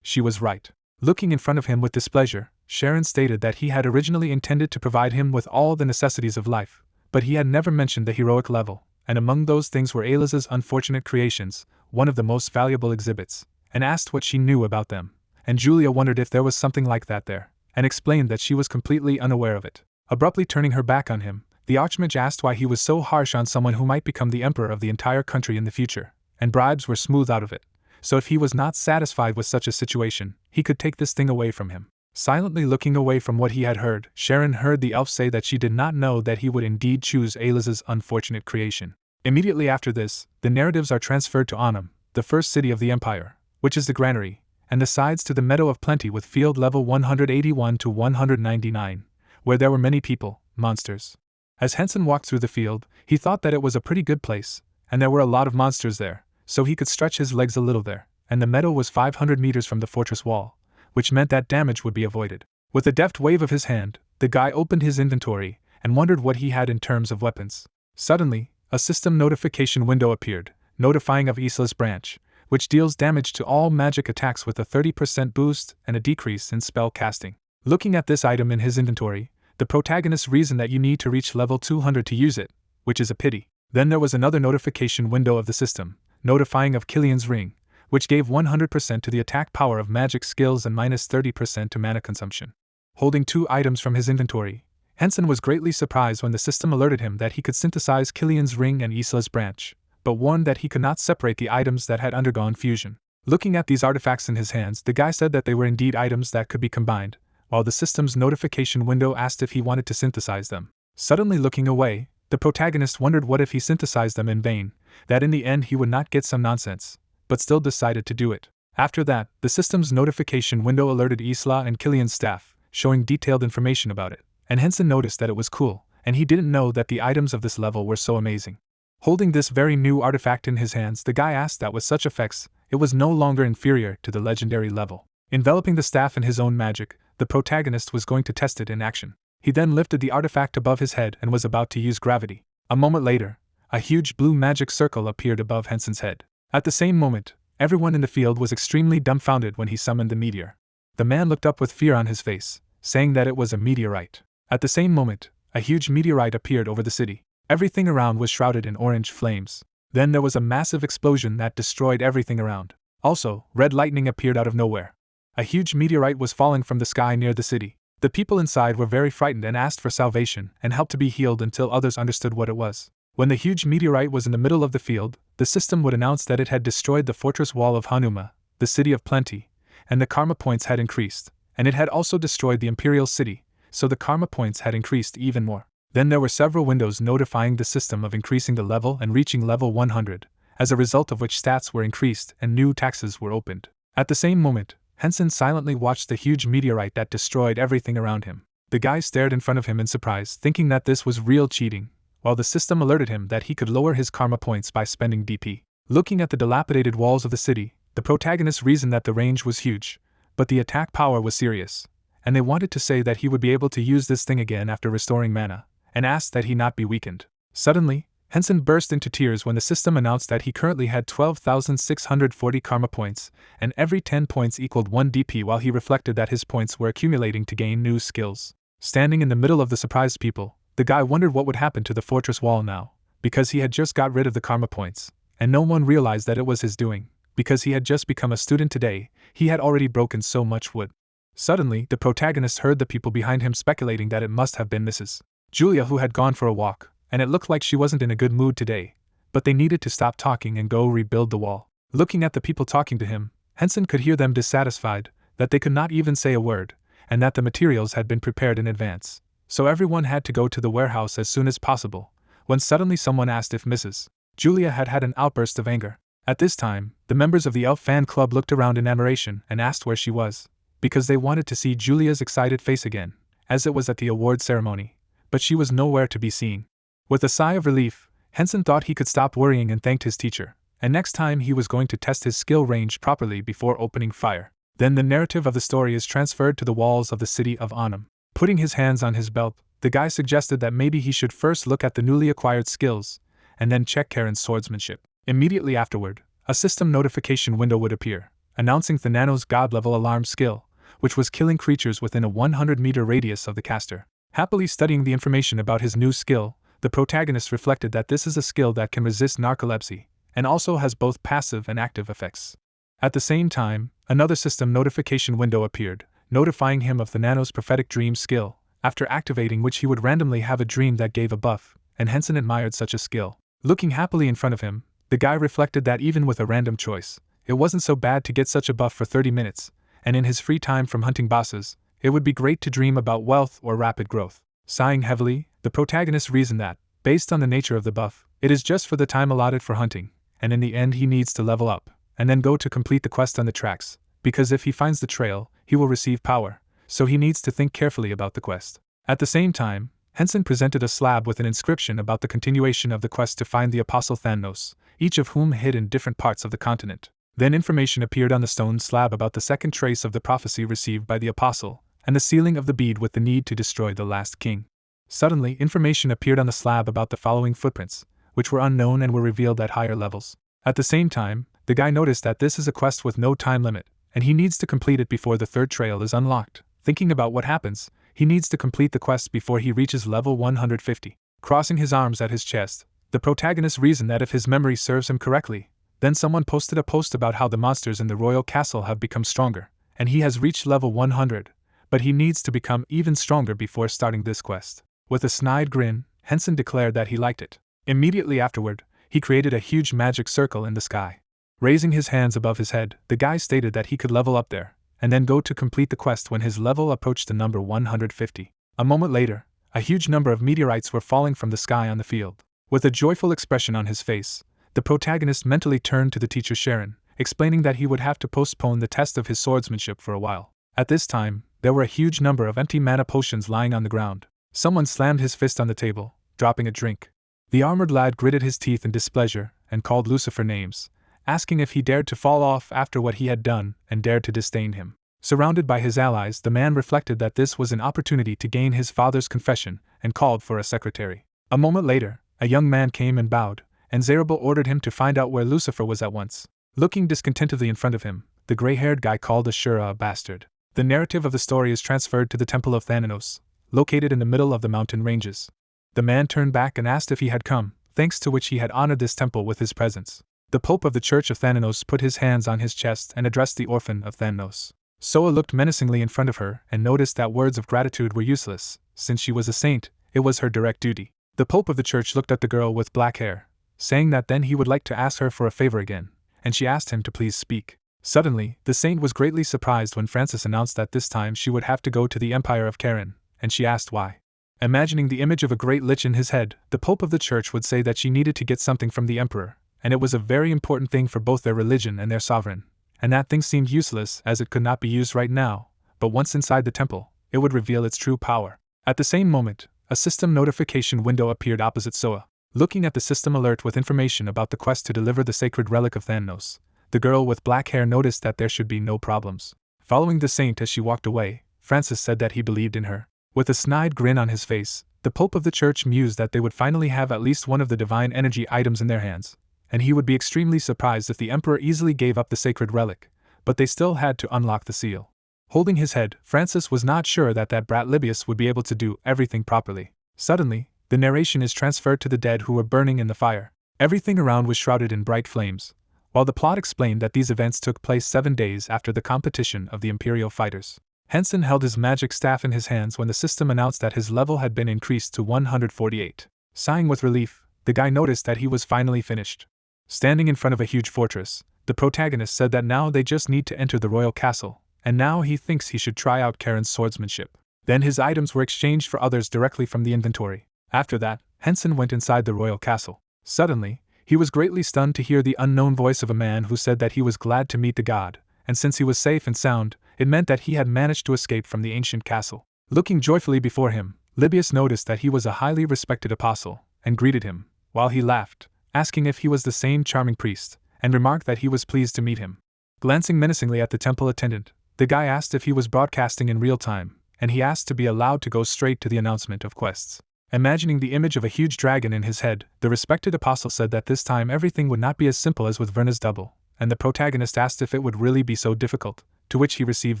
she was right. Looking in front of him with displeasure, Sharon stated that he had originally intended to provide him with all the necessities of life, but he had never mentioned the heroic level, and among those things were Ayla's unfortunate creations, one of the most valuable exhibits, and asked what she knew about them, and Julia wondered if there was something like that there, and explained that she was completely unaware of it. Abruptly turning her back on him, the archmage asked why he was so harsh on someone who might become the emperor of the entire country in the future, and bribes were smoothed out of it, so if he was not satisfied with such a situation, he could take this thing away from him. Silently looking away from what he had heard, Sharon heard the elf say that she did not know that he would indeed choose Ayla's unfortunate creation. Immediately after this, the narratives are transferred to Anam, the first city of the empire, which is the granary, and the sides to the Meadow of Plenty with field level 181 to 199, where there were many people, monsters. As Hensen walked through the field, he thought that it was a pretty good place, and there were a lot of monsters there, so he could stretch his legs a little there, and the meadow was 500 meters from the fortress wall, which meant that damage would be avoided. With a deft wave of his hand, the guy opened his inventory and wondered what he had in terms of weapons. Suddenly, a system notification window appeared, notifying of Isla's branch, which deals damage to all magic attacks with a 30% boost and a decrease in spell casting. Looking at this item in his inventory, the protagonist reasoned that you need to reach level 200 to use it, which is a pity. Then there was another notification window of the system, notifying of Killian's ring, which gave 100% to the attack power of magic skills and minus 30% to mana consumption. Holding 2 items from his inventory, Hensen was greatly surprised when the system alerted him that he could synthesize Killian's ring and Isla's branch, but warned that he could not separate the items that had undergone fusion. Looking at these artifacts in his hands, the guy said that they were indeed items that could be combined, while the system's notification window asked if he wanted to synthesize them. Suddenly looking away, the protagonist wondered what if he synthesized them in vain, that in the end he would not get some nonsense, but still decided to do it. After that, the system's notification window alerted Isla and Killian's staff, showing detailed information about it, and Hensen noticed that it was cool, and he didn't know that the items of this level were so amazing. Holding this very new artifact in his hands, the guy asked that with such effects, it was no longer inferior to the legendary level. Enveloping the staff in his own magic, the protagonist was going to test it in action. He then lifted the artifact above his head and was about to use gravity. A moment later, a huge blue magic circle appeared above Hensen's head. At the same moment, everyone in the field was extremely dumbfounded when he summoned the meteor. The man looked up with fear on his face, saying that it was a meteorite. At the same moment, a huge meteorite appeared over the city. Everything around was shrouded in orange flames. Then there was a massive explosion that destroyed everything around. Also, red lightning appeared out of nowhere. A huge meteorite was falling from the sky near the city. The people inside were very frightened and asked for salvation and help to be healed until others understood what it was. When the huge meteorite was in the middle of the field, the system would announce that it had destroyed the fortress wall of Hanuma, the city of plenty, and the karma points had increased, and it had also destroyed the imperial city, so the karma points had increased even more. Then there were several windows notifying the system of increasing the level and reaching level 100, as a result of which stats were increased and new taxes were opened. At the same moment, Hensen silently watched the huge meteorite that destroyed everything around him. The guy stared in front of him in surprise, thinking that this was real cheating, while the system alerted him that he could lower his karma points by spending DP. Looking at the dilapidated walls of the city, the protagonist reasoned that the range was huge, but the attack power was serious, and they wanted to say that he would be able to use this thing again after restoring mana, and asked that he not be weakened. Suddenly, Hensen burst into tears when the system announced that he currently had 12,640 karma points, and every 10 points equaled 1 DP, while he reflected that his points were accumulating to gain new skills. Standing in the middle of the surprised people, the guy wondered what would happen to the fortress wall now, because he had just got rid of the karma points, and no one realized that it was his doing, because he had just become a student today. He had already broken so much wood. Suddenly, the protagonist heard the people behind him speculating that it must have been Mrs. Julia who had gone for a walk, and it looked like she wasn't in a good mood today, but they needed to stop talking and go rebuild the wall. Looking at the people talking to him, Hensen could hear them dissatisfied, that they could not even say a word, and that the materials had been prepared in advance. So everyone had to go to the warehouse as soon as possible, when suddenly someone asked if Mrs. Julia had had an outburst of anger. At this time, the members of the elf fan club looked around in admiration and asked where she was, because they wanted to see Julia's excited face again, as it was at the award ceremony, but she was nowhere to be seen. With a sigh of relief, Hensen thought he could stop worrying and thanked his teacher, and next time he was going to test his skill range properly before opening fire. Then the narrative of the story is transferred to the walls of the city of Arnhem. Putting his hands on his belt, the guy suggested that maybe he should first look at the newly acquired skills, and then check Karen's swordsmanship. Immediately afterward, a system notification window would appear, announcing the Nano's god-level alarm skill, which was killing creatures within a 100-meter radius of the caster. Happily studying the information about his new skill, the protagonist reflected that this is a skill that can resist narcolepsy, and also has both passive and active effects. At the same time, another system notification window appeared, notifying him of the Nano's prophetic dream skill, after activating which he would randomly have a dream that gave a buff, and Hensen admired such a skill. Looking happily in front of him, the guy reflected that even with a random choice, it wasn't so bad to get such a buff for 30 minutes, and in his free time from hunting bosses, it would be great to dream about wealth or rapid growth. Sighing heavily, the protagonist reasoned that, based on the nature of the buff, it is just for the time allotted for hunting, and in the end he needs to level up, and then go to complete the quest on the tracks, because if he finds the trail, he will receive power, so he needs to think carefully about the quest. At the same time, Hensen presented a slab with an inscription about the continuation of the quest to find the Apostle Thanos, each of whom hid in different parts of the continent. Then information appeared on the stone slab about the second trace of the prophecy received by the Apostle, and the sealing of the bead with the need to destroy the last king. Suddenly, information appeared on the slab about the following footprints, which were unknown and were revealed at higher levels. At the same time, the guy noticed that this is a quest with no time limit, and he needs to complete it before the third trail is unlocked. Thinking about what happens, he needs to complete the quest before he reaches level 150. Crossing his arms at his chest, the protagonist reasoned that if his memory serves him correctly, then someone posted a post about how the monsters in the royal castle have become stronger, and he has reached level 100, but he needs to become even stronger before starting this quest. With a snide grin, Hensen declared that he liked it. Immediately afterward, he created a huge magic circle in the sky. Raising his hands above his head, the guy stated that he could level up there, and then go to complete the quest when his level approached the number 150. A moment later, a huge number of meteorites were falling from the sky on the field. With a joyful expression on his face, the protagonist mentally turned to the teacher Sharon, explaining that he would have to postpone the test of his swordsmanship for a while. At this time, there were a huge number of empty mana potions lying on the ground. Someone slammed his fist on the table, dropping a drink. The armored lad gritted his teeth in displeasure and called Lucifer names, asking if he dared to fall off after what he had done and dared to disdain him. Surrounded by his allies, the man reflected that this was an opportunity to gain his father's confession and called for a secretary. A moment later, a young man came and bowed, and Zerubbabel ordered him to find out where Lucifer was at once. Looking discontentedly in front of him, the gray-haired guy called Ashura a bastard. The narrative of the story is transferred to the Temple of Thanatos, located in the middle of the mountain ranges. The man turned back and asked if he had come, thanks to which he had honored this temple with his presence. The Pope of the Church of Thanatos put his hands on his chest and addressed the orphan of Thanatos. Soa looked menacingly in front of her and noticed that words of gratitude were useless. Since she was a saint, it was her direct duty. The Pope of the Church looked at the girl with black hair, saying that then he would like to ask her for a favor again, and she asked him to please speak. Suddenly, the saint was greatly surprised when Francis announced that this time she would have to go to the Empire of Karen, and she asked why. Imagining the image of a great lich in his head, the Pope of the Church would say that she needed to get something from the Emperor, and it was a very important thing for both their religion and their sovereign, and that thing seemed useless as it could not be used right now, but once inside the temple, it would reveal its true power. At the same moment, a system notification window appeared opposite Soa. Looking at the system alert with information about the quest to deliver the sacred relic of Thanos, the girl with black hair noticed that there should be no problems. Following the saint as she walked away, Francis said that he believed in her. With a snide grin on his face, the Pope of the Church mused that they would finally have at least one of the divine energy items in their hands, and he would be extremely surprised if the Emperor easily gave up the sacred relic, but they still had to unlock the seal. Holding his head, Francis was not sure that brat Libius would be able to do everything properly. Suddenly, the narration is transferred to the dead who were burning in the fire. Everything around was shrouded in bright flames, while the plot explained that these events took place 7 days after the competition of the Imperial fighters. Hensen held his magic staff in his hands when the system announced that his level had been increased to 148. Sighing with relief, the guy noticed that he was finally finished. Standing in front of a huge fortress, the protagonist said that now they just need to enter the royal castle, and now he thinks he should try out Karen's swordsmanship. Then his items were exchanged for others directly from the inventory. After that, Hensen went inside the royal castle. Suddenly, he was greatly stunned to hear the unknown voice of a man who said that he was glad to meet the god, and since he was safe and sound, it meant that he had managed to escape from the ancient castle. Looking joyfully before him, Libius noticed that he was a highly respected apostle, and greeted him, while he laughed, asking if he was the same charming priest, and remarked that he was pleased to meet him. Glancing menacingly at the temple attendant, the guy asked if he was broadcasting in real time, and he asked to be allowed to go straight to the announcement of quests. Imagining the image of a huge dragon in his head, the respected apostle said that this time everything would not be as simple as with Verna's double, and the protagonist asked if it would really be so difficult, to which he received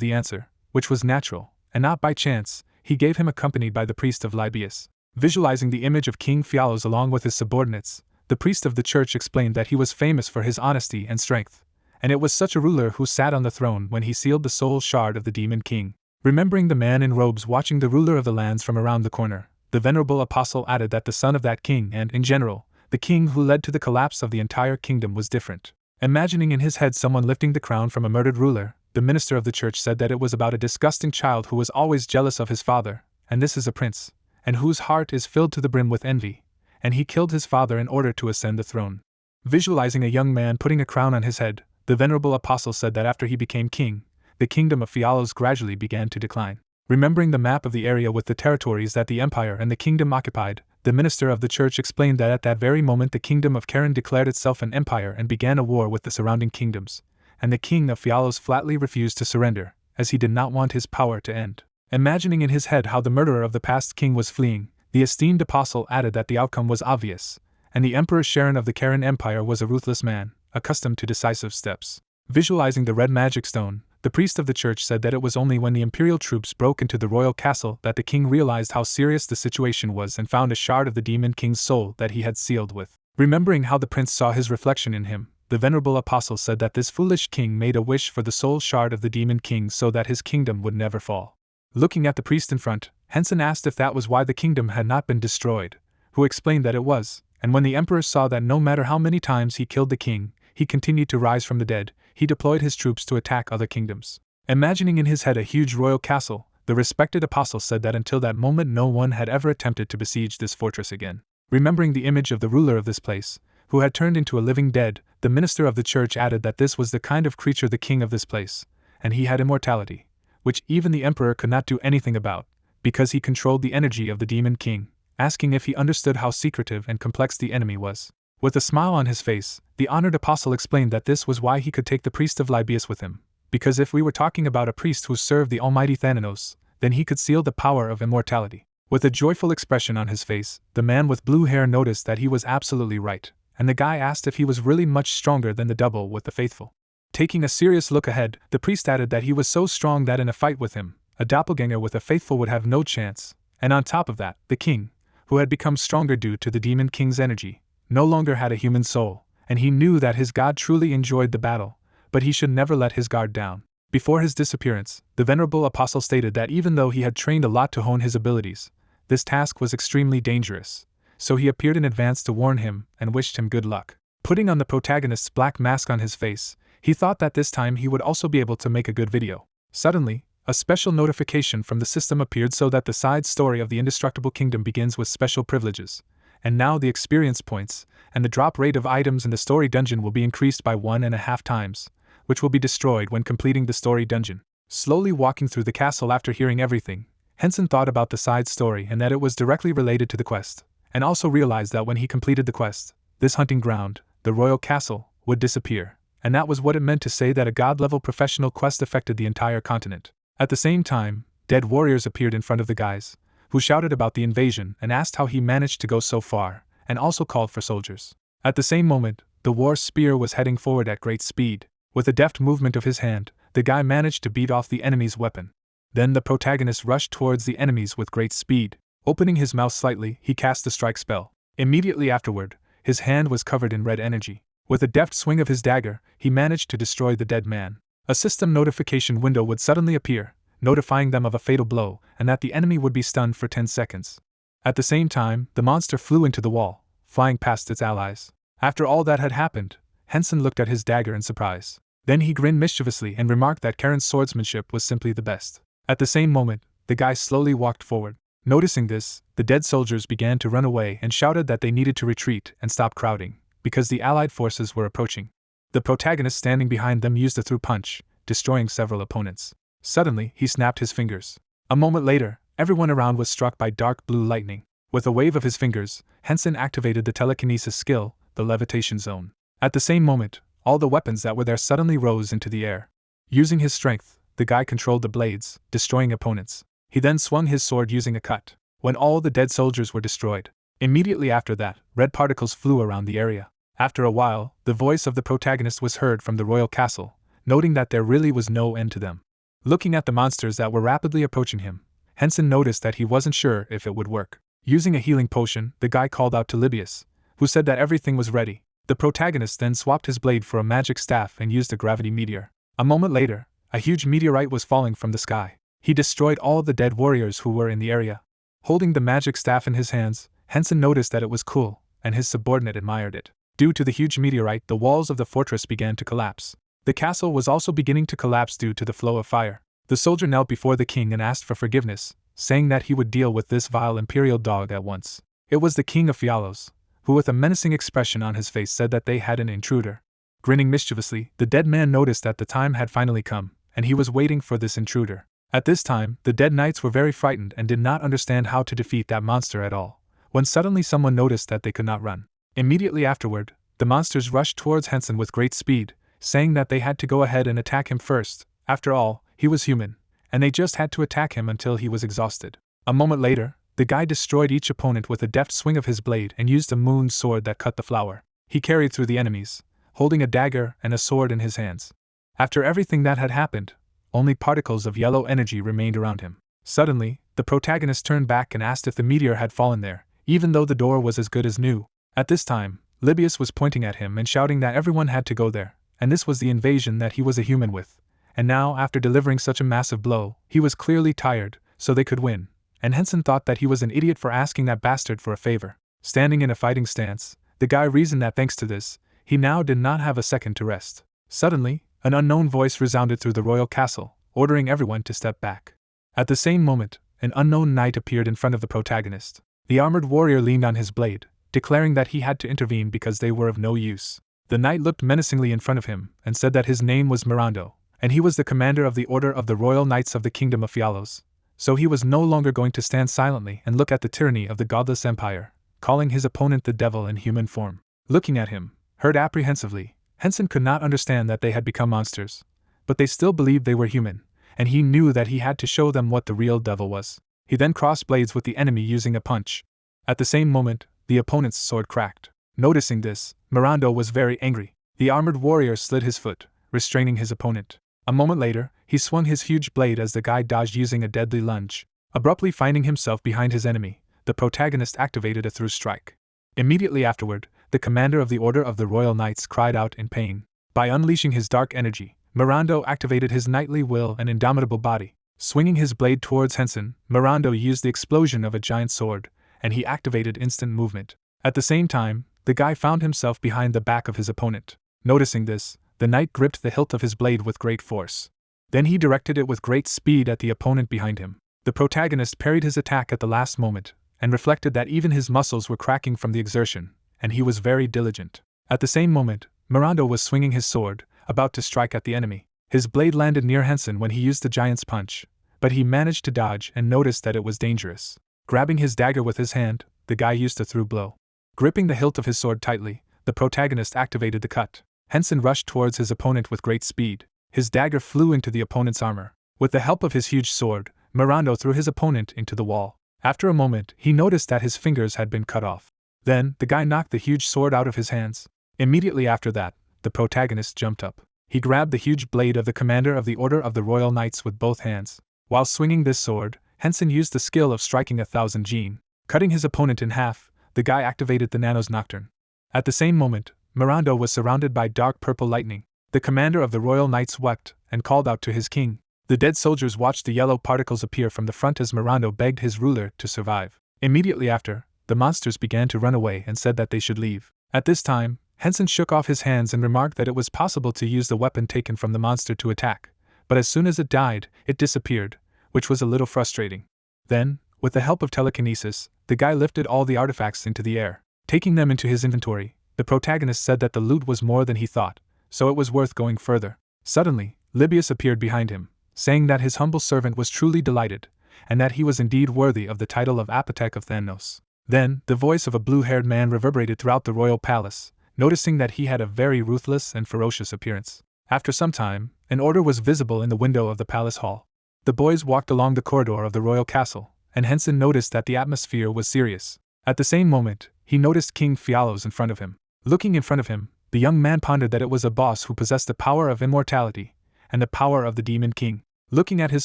the answer, which was natural, and not by chance. He gave him accompanied by the priest of Libius. Visualizing the image of King Fialos along with his subordinates, the priest of the church explained that he was famous for his honesty and strength, and it was such a ruler who sat on the throne when he sealed the soul shard of the demon king. Remembering the man in robes watching the ruler of the lands from around the corner, the venerable apostle added that the son of that king and, in general, the king who led to the collapse of the entire kingdom was different. Imagining in his head someone lifting the crown from a murdered ruler, the minister of the church said that it was about a disgusting child who was always jealous of his father, and this is a prince, and whose heart is filled to the brim with envy, and he killed his father in order to ascend the throne. Visualizing a young man putting a crown on his head, the venerable apostle said that after he became king, the kingdom of Fialos gradually began to decline. Remembering the map of the area with the territories that the empire and the kingdom occupied, the minister of the church explained that at that very moment the kingdom of Karen declared itself an empire and began a war with the surrounding kingdoms, and the king of Fialos flatly refused to surrender, as he did not want his power to end. Imagining in his head how the murderer of the past king was fleeing, the esteemed apostle added that the outcome was obvious, and the Emperor Sharon of the Karen Empire was a ruthless man, accustomed to decisive steps. Visualizing the red magic stone, the priest of the church said that it was only when the imperial troops broke into the royal castle that the king realized how serious the situation was and found a shard of the demon king's soul that he had sealed with. Remembering how the prince saw his reflection in him, the venerable apostle said that this foolish king made a wish for the soul shard of the demon king so that his kingdom would never fall. Looking at the priest in front, Hensen asked if that was why the kingdom had not been destroyed, who explained that it was, and when the emperor saw that no matter how many times he killed the king, he continued to rise from the dead, he deployed his troops to attack other kingdoms. Imagining in his head a huge royal castle, the respected apostle said that until that moment no one had ever attempted to besiege this fortress again. Remembering the image of the ruler of this place, who had turned into a living dead, the minister of the church added that this was the kind of creature the king of this place, and he had immortality, which even the emperor could not do anything about, because he controlled the energy of the demon king, asking if he understood how secretive and complex the enemy was. With a smile on his face, the honored apostle explained that this was why he could take the priest of Libius with him, because if we were talking about a priest who served the almighty Thanatos, then he could seal the power of immortality. With a joyful expression on his face, the man with blue hair noticed that he was absolutely right, and the guy asked if he was really much stronger than the double with the faithful. Taking a serious look ahead, the priest added that he was so strong that in a fight with him, a doppelganger with a faithful would have no chance, and on top of that, the king, who had become stronger due to the demon king's energy, no longer had a human soul, and he knew that his god truly enjoyed the battle, but he should never let his guard down. Before his disappearance, the venerable apostle stated that even though he had trained a lot to hone his abilities, this task was extremely dangerous, so he appeared in advance to warn him and wished him good luck. Putting on the protagonist's black mask on his face, he thought that this time he would also be able to make a good video. Suddenly, a special notification from the system appeared so that the side story of the indestructible kingdom begins with special privileges, and now the experience points and the drop rate of items in the story dungeon will be increased by 1.5 times, which will be destroyed when completing the story dungeon. Slowly walking through the castle after hearing everything, Hensen thought about the side story and that it was directly related to the quest, and also realized that when he completed the quest, this hunting ground, the royal castle, would disappear, and that was what it meant to say that a god-level professional quest affected the entire continent. At the same time, dead warriors appeared in front of the guys, who shouted about the invasion and asked how he managed to go so far, and also called for soldiers. At the same moment, the war spear was heading forward at great speed. With a deft movement of his hand, the guy managed to beat off the enemy's weapon. Then the protagonist rushed towards the enemies with great speed. Opening his mouth slightly, he cast the strike spell. Immediately afterward, his hand was covered in red energy. With a deft swing of his dagger, he managed to destroy the dead man. A system notification window would suddenly appear, notifying them of a fatal blow and that the enemy would be stunned for 10 seconds. At the same time, the monster flew into the wall, flying past its allies. After all that had happened, Hensen looked at his dagger in surprise. Then he grinned mischievously and remarked that Karen's swordsmanship was simply the best. At the same moment, the guy slowly walked forward. Noticing this, the dead soldiers began to run away and shouted that they needed to retreat and stop crowding, because the allied forces were approaching. The protagonist standing behind them used a through punch, destroying several opponents. Suddenly, he snapped his fingers. A moment later, everyone around was struck by dark blue lightning. With a wave of his fingers, Hensen activated the telekinesis skill, the levitation zone. At the same moment, all the weapons that were there suddenly rose into the air. Using his strength, the guy controlled the blades, destroying opponents. He then swung his sword using a cut. When all the dead soldiers were destroyed, immediately after that, red particles flew around the area. After a while, the voice of the protagonist was heard from the royal castle, noting that there really was no end to them. Looking at the monsters that were rapidly approaching him, Hensen noticed that he wasn't sure if it would work. Using a healing potion, the guy called out to Libius, who said that everything was ready. The protagonist then swapped his blade for a magic staff and used a gravity meteor. A moment later, a huge meteorite was falling from the sky. He destroyed all the dead warriors who were in the area. Holding the magic staff in his hands, Hensen noticed that it was cool, and his subordinate admired it. Due to the huge meteorite, the walls of the fortress began to collapse. The castle was also beginning to collapse due to the flow of fire. The soldier knelt before the king and asked for forgiveness, saying that he would deal with this vile imperial dog at once. It was the king of Fialos, who with a menacing expression on his face said that they had an intruder. Grinning mischievously, the dead man noticed that the time had finally come, and he was waiting for this intruder. At this time, the dead knights were very frightened and did not understand how to defeat that monster at all, when suddenly someone noticed that they could not run. Immediately afterward, the monsters rushed towards Hensen with great speed, saying that they had to go ahead and attack him first. After all, he was human, and they just had to attack him until he was exhausted. A moment later, the guy destroyed each opponent with a deft swing of his blade and used a moon sword that cut the flower. He carried through the enemies, holding a dagger and a sword in his hands. After everything that had happened, only particles of yellow energy remained around him. Suddenly, the protagonist turned back and asked if the meteor had fallen there, even though the door was as good as new. At this time, Libius was pointing at him and shouting that everyone had to go there, and this was the invasion that he was a human with. And now, after delivering such a massive blow, he was clearly tired, so they could win. And Hensen thought that he was an idiot for asking that bastard for a favor. Standing in a fighting stance, the guy reasoned that thanks to this, he now did not have a second to rest. Suddenly, an unknown voice resounded through the royal castle, ordering everyone to step back. At the same moment, an unknown knight appeared in front of the protagonist. The armored warrior leaned on his blade, declaring that he had to intervene because they were of no use. The knight looked menacingly in front of him and said that his name was Mirando, and he was the commander of the Order of the Royal Knights of the Kingdom of Fialos. So he was no longer going to stand silently and look at the tyranny of the godless empire, calling his opponent the devil in human form. Looking at him, heard apprehensively, Hensen could not understand that they had become monsters, but they still believed they were human, and he knew that he had to show them what the real devil was. He then crossed blades with the enemy using a punch. At the same moment, the opponent's sword cracked. Noticing this, Mirando was very angry. The armored warrior slid his foot, restraining his opponent. A moment later, he swung his huge blade as the guy dodged using a deadly lunge. Abruptly finding himself behind his enemy, the protagonist activated a through strike. Immediately afterward, the commander of the Order of the Royal Knights cried out in pain. By unleashing his dark energy, Mirando activated his knightly will and indomitable body. Swinging his blade towards Hensen, Mirando used the explosion of a giant sword, and he activated instant movement. At the same time, the guy found himself behind the back of his opponent. Noticing this, the knight gripped the hilt of his blade with great force. Then he directed it with great speed at the opponent behind him. The protagonist parried his attack at the last moment, and reflected that even his muscles were cracking from the exertion, and he was very diligent. At the same moment, Mirando was swinging his sword, about to strike at the enemy. His blade landed near Hensen when he used the giant's punch, but he managed to dodge and noticed that it was dangerous. Grabbing his dagger with his hand, the guy used a through blow. Gripping the hilt of his sword tightly, the protagonist activated the cut. Hensen rushed towards his opponent with great speed. His dagger flew into the opponent's armor. With the help of his huge sword, Mirando threw his opponent into the wall. After a moment, he noticed that his fingers had been cut off. Then, the guy knocked the huge sword out of his hands. Immediately after that, the protagonist jumped up. He grabbed the huge blade of the commander of the Order of the Royal Knights with both hands. While swinging this sword, Hensen used the skill of striking 1,000 Jin. Cutting his opponent in half, the guy activated the Nanos Nocturne. At the same moment, Mirando was surrounded by dark purple lightning. The commander of the Royal Knights wept and called out to his king. The dead soldiers watched the yellow particles appear from the front as Mirando begged his ruler to survive. Immediately after, the monsters began to run away and said that they should leave. At this time, Hensen shook off his hands and remarked that it was possible to use the weapon taken from the monster to attack, but as soon as it died, it disappeared, which was a little frustrating. Then, with the help of telekinesis, the guy lifted all the artifacts into the air. Taking them into his inventory, the protagonist said that the loot was more than he thought, so it was worth going further. Suddenly, Libius appeared behind him, saying that his humble servant was truly delighted, and that he was indeed worthy of the title of Apothec of Thanos. Then, the voice of a blue-haired man reverberated throughout the royal palace, noticing that he had a very ruthless and ferocious appearance. After some time, an order was visible in the window of the palace hall. The boys walked along the corridor of the royal castle, and Hensen noticed that the atmosphere was serious. At the same moment, he noticed King Fialos in front of him. Looking in front of him, the young man pondered that it was a boss who possessed the power of immortality, and the power of the Demon King. Looking at his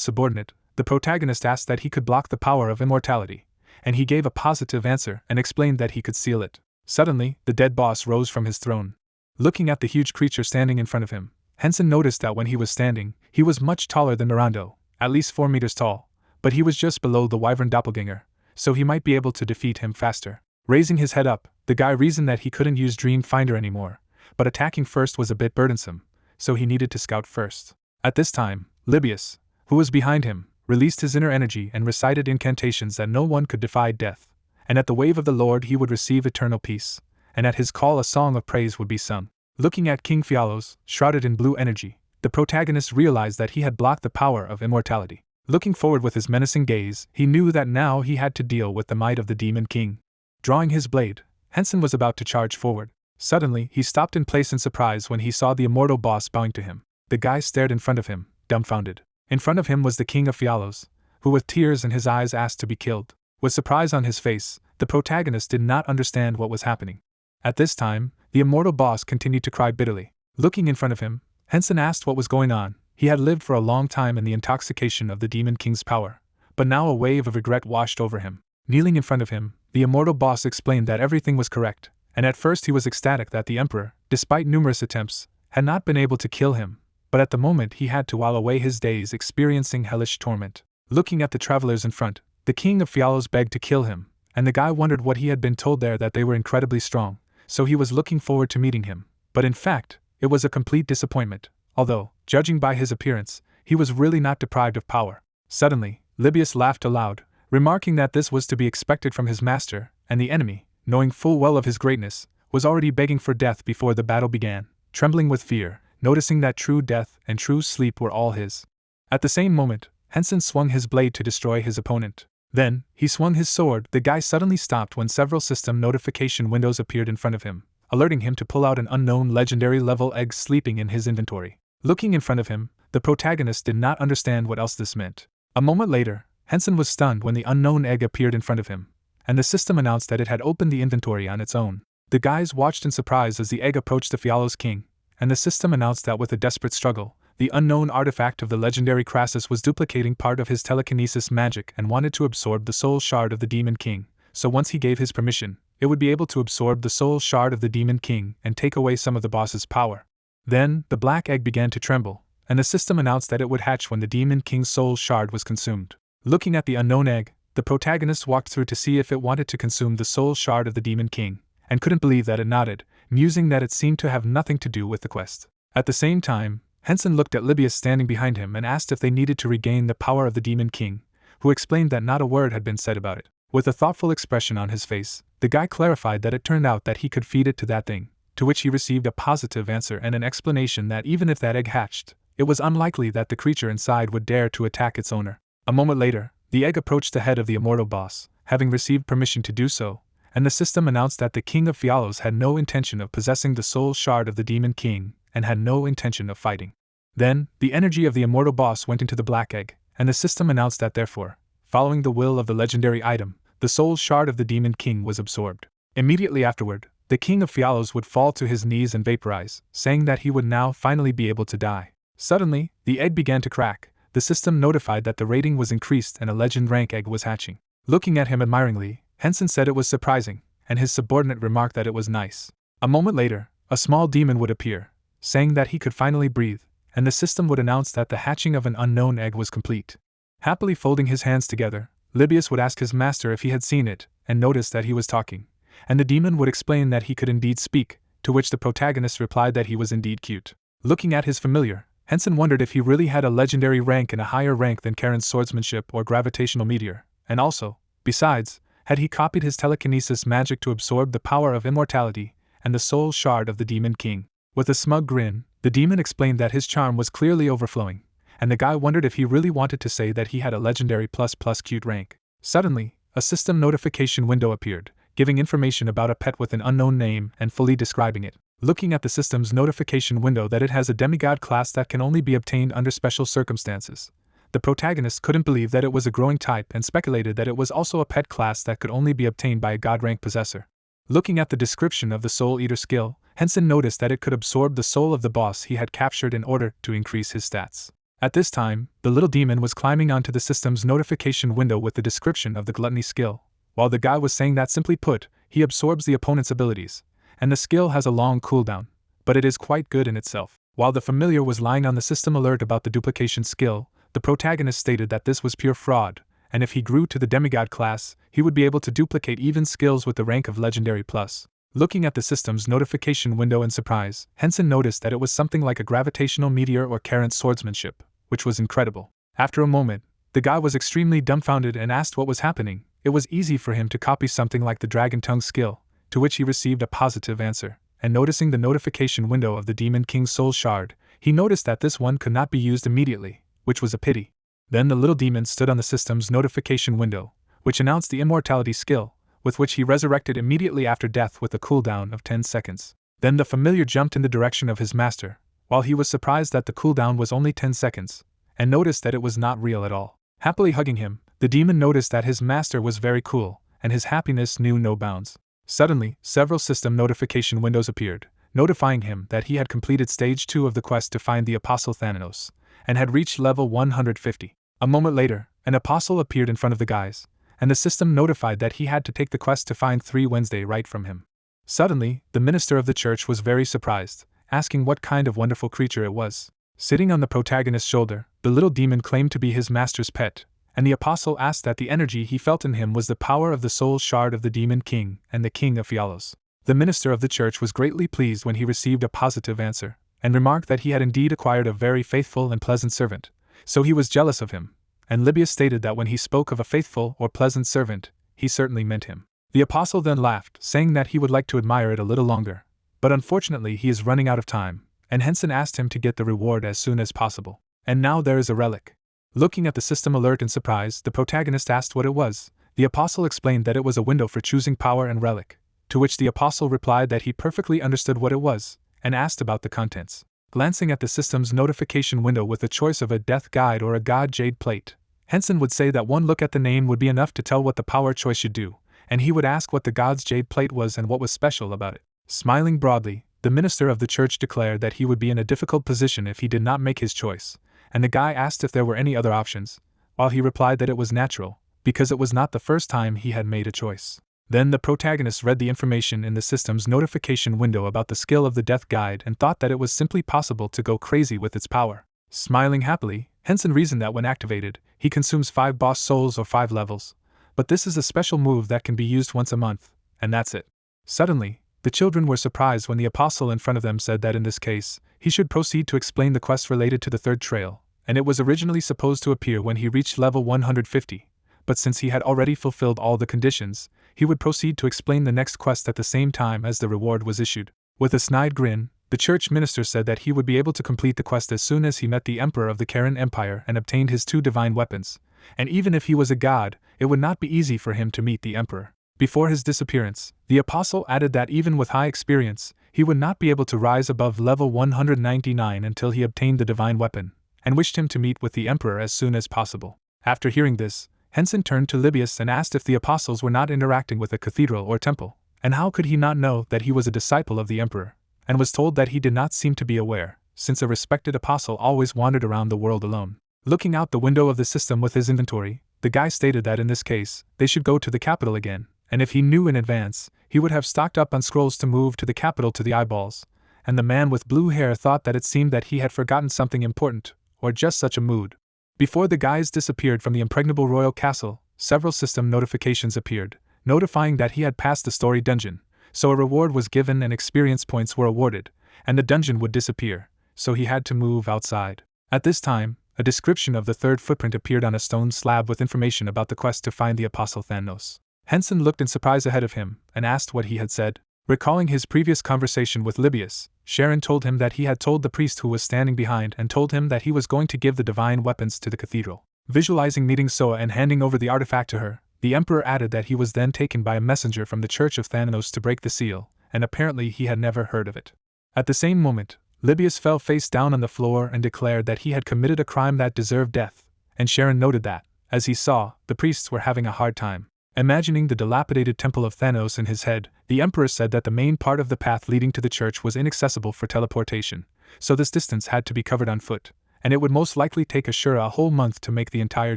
subordinate, the protagonist asked that he could block the power of immortality, and he gave a positive answer and explained that he could seal it. Suddenly, the dead boss rose from his throne. Looking at the huge creature standing in front of him, Hensen noticed that when he was standing, he was much taller than Mirando, at least 4 meters tall, but he was just below the wyvern doppelganger, so he might be able to defeat him faster. Raising his head up, the guy reasoned that he couldn't use Dream Finder anymore, but attacking first was a bit burdensome, so he needed to scout first. At this time, Libius, who was behind him, released his inner energy and recited incantations that no one could defy death, and at the wave of the Lord he would receive eternal peace, and at his call a song of praise would be sung. Looking at King Fialos, shrouded in blue energy, the protagonist realized that he had blocked the power of immortality. Looking forward with his menacing gaze, he knew that now he had to deal with the might of the Demon King. Drawing his blade, Hensen was about to charge forward. Suddenly, he stopped in place in surprise when he saw the immortal boss bowing to him. The guy stared in front of him, dumbfounded. In front of him was the King of Fialos, who with tears in his eyes asked to be killed. With surprise on his face, the protagonist did not understand what was happening. At this time, the immortal boss continued to cry bitterly. Looking in front of him, Hensen asked what was going on. He had lived for a long time in the intoxication of the Demon King's power, but now a wave of regret washed over him. Kneeling in front of him, the immortal boss explained that everything was correct, and at first he was ecstatic that the Emperor, despite numerous attempts, had not been able to kill him, but at the moment he had to while away his days experiencing hellish torment. Looking at the travelers in front, the King of Fialos begged to kill him, and the guy wondered what he had been told there, that they were incredibly strong, so he was looking forward to meeting him. But in fact, it was a complete disappointment, although, judging by his appearance, he was really not deprived of power. Suddenly, Libius laughed aloud, remarking that this was to be expected from his master, and the enemy, knowing full well of his greatness, was already begging for death before the battle began, trembling with fear, noticing that true death and true sleep were all his. At the same moment, Hensen swung his blade to destroy his opponent. Then, he swung his sword. The guy suddenly stopped when several system notification windows appeared in front of him, alerting him to pull out an unknown legendary level egg sleeping in his inventory. Looking in front of him, the protagonist did not understand what else this meant. A moment later, Hensen was stunned when the unknown egg appeared in front of him, and the system announced that it had opened the inventory on its own. The guys watched in surprise as the egg approached the Fialos King, and the system announced that with a desperate struggle, the unknown artifact of the legendary Crassus was duplicating part of his telekinesis magic and wanted to absorb the soul shard of the Demon King, so once he gave his permission, it would be able to absorb the soul shard of the Demon King and take away some of the boss's power. Then, the black egg began to tremble, and the system announced that it would hatch when the Demon King's soul shard was consumed. Looking at the unknown egg, the protagonist walked through to see if it wanted to consume the soul shard of the Demon King, and couldn't believe that it nodded, musing that it seemed to have nothing to do with the quest. At the same time, Hensen looked at Libius standing behind him and asked if they needed to regain the power of the Demon King, who explained that not a word had been said about it. With a thoughtful expression on his face, the guy clarified that it turned out that he could feed it to that thing, to which he received a positive answer and an explanation that even if that egg hatched, it was unlikely that the creature inside would dare to attack its owner. A moment later, the egg approached the head of the immortal boss, having received permission to do so, and the system announced that the King of Fialos had no intention of possessing the soul shard of the Demon King, and had no intention of fighting. Then, the energy of the immortal boss went into the black egg, and the system announced that therefore, following the will of the legendary item, the soul shard of the Demon King was absorbed. Immediately afterward, the King of Fialos would fall to his knees and vaporize, saying that he would now finally be able to die. Suddenly, the egg began to crack. The system notified that the rating was increased and a legend rank egg was hatching. Looking at him admiringly, Hensen said it was surprising, and his subordinate remarked that it was nice. A moment later, a small demon would appear, saying that he could finally breathe, and the system would announce that the hatching of an unknown egg was complete. Happily folding his hands together, Libius would ask his master if he had seen it, and noticed that he was talking, and the demon would explain that he could indeed speak, to which the protagonist replied that he was indeed cute. Looking at his familiar, Hensen wondered if he really had a legendary rank and a higher rank than Karen's swordsmanship or gravitational meteor, and also, besides, had he copied his telekinesis magic to absorb the power of immortality and the soul shard of the Demon King. With a smug grin, the demon explained that his charm was clearly overflowing, and the guy wondered if he really wanted to say that he had a legendary plus cute rank. Suddenly, a system notification window appeared, giving information about a pet with an unknown name and fully describing it. Looking at the system's notification window that it has a demigod class that can only be obtained under special circumstances, the protagonist couldn't believe that it was a growing type and speculated that it was also a pet class that could only be obtained by a god rank possessor. Looking at the description of the Soul Eater skill, Hensen noticed that it could absorb the soul of the boss he had captured in order to increase his stats. At this time, the little demon was climbing onto the system's notification window with the description of the gluttony skill, while the guy was saying that simply put, he absorbs the opponent's abilities, and the skill has a long cooldown, but it is quite good in itself. While the familiar was lying on the system alert about the duplication skill, the protagonist stated that this was pure fraud, and if he grew to the demigod class, he would be able to duplicate even skills with the rank of legendary plus. Looking at the system's notification window in surprise, Hensen noticed that it was something like a gravitational meteor or Karen's swordsmanship, which was incredible. After a moment, the guy was extremely dumbfounded and asked what was happening. It was easy for him to copy something like the Dragon Tongue skill, to which he received a positive answer, and noticing the notification window of the Demon King's soul shard, he noticed that this one could not be used immediately, which was a pity. Then the little demon stood on the system's notification window, which announced the immortality skill, with which he resurrected immediately after death with a cooldown of 10 seconds. Then the familiar jumped in the direction of his master, while he was surprised that the cooldown was only 10 seconds, and noticed that it was not real at all. Happily hugging him, the demon noticed that his master was very cool, and his happiness knew no bounds. Suddenly, several system notification windows appeared, notifying him that he had completed stage 2 of the quest to find the Apostle Thanatos, and had reached level 150. A moment later, an apostle appeared in front of the guys, and the system notified that he had to take the quest to find 3 Wednesday right from him. Suddenly, the minister of the church was very surprised, asking what kind of wonderful creature it was. Sitting on the protagonist's shoulder, the little demon claimed to be his master's pet, and the apostle asked that the energy he felt in him was the power of the soul shard of the Demon King and the King of Fialos. The minister of the church was greatly pleased when he received a positive answer, and remarked that he had indeed acquired a very faithful and pleasant servant, so he was jealous of him, and Libius stated that when he spoke of a faithful or pleasant servant, he certainly meant him. The apostle then laughed, saying that he would like to admire it a little longer, but unfortunately he is running out of time, and Hensen asked him to get the reward as soon as possible. And now there is a relic. Looking at the system alert in surprise, the protagonist asked what it was. The apostle explained that it was a window for choosing power and relic, to which the apostle replied that he perfectly understood what it was, and asked about the contents. Glancing at the system's notification window with the choice of a death guide or a god jade plate, Hensen would say that one look at the name would be enough to tell what the power choice should do, and he would ask what the god's jade plate was and what was special about it. Smiling broadly, the minister of the church declared that he would be in a difficult position if he did not make his choice, and the guy asked if there were any other options, while he replied that it was natural, because it was not the first time he had made a choice. Then the protagonist read the information in the system's notification window about the skill of the death guide and thought that it was simply possible to go crazy with its power. Smiling happily, Hensen reasoned that when activated, he consumes 5 boss souls or 5 levels, but this is a special move that can be used once a month, and that's it. Suddenly, the children were surprised when the apostle in front of them said that in this case, he should proceed to explain the quest related to the third trail, and it was originally supposed to appear when he reached level 150, but since he had already fulfilled all the conditions, he would proceed to explain the next quest at the same time as the reward was issued. With a snide grin, the church minister said that he would be able to complete the quest as soon as he met the emperor of the Karen Empire and obtained his 2 divine weapons, and even if he was a god, it would not be easy for him to meet the Emperor. Before his disappearance, the apostle added that even with high experience, he would not be able to rise above level 199 until he obtained the divine weapon, and wished him to meet with the Emperor as soon as possible. After hearing this, Hensen turned to Libius and asked if the apostles were not interacting with a cathedral or temple, and how could he not know that he was a disciple of the Emperor, and was told that he did not seem to be aware, since a respected apostle always wandered around the world alone. Looking out the window of the system with his inventory, the guy stated that in this case, they should go to the capital again, and if he knew in advance, he would have stocked up on scrolls to move to the capital to the eyeballs, and the man with blue hair thought that it seemed that he had forgotten something important, or just such a mood. Before the guys disappeared from the impregnable royal castle, several system notifications appeared, notifying that he had passed the story dungeon, so a reward was given and experience points were awarded, and the dungeon would disappear, so he had to move outside. At this time, a description of the third footprint appeared on a stone slab with information about the quest to find the Apostle Thanos. Hensen looked in surprise ahead of him, and asked what he had said. Recalling his previous conversation with Libius, Sharon told him that he had told the priest who was standing behind and told him that he was going to give the divine weapons to the cathedral. Visualizing meeting Soa and handing over the artifact to her, the Emperor added that he was then taken by a messenger from the Church of Thanos to break the seal, and apparently he had never heard of it. At the same moment, Libius fell face down on the floor and declared that he had committed a crime that deserved death, and Sharon noted that, as he saw, the priests were having a hard time. Imagining the dilapidated temple of Thanos in his head, the Emperor said that the main part of the path leading to the church was inaccessible for teleportation, so this distance had to be covered on foot, and it would most likely take Ashura a whole month to make the entire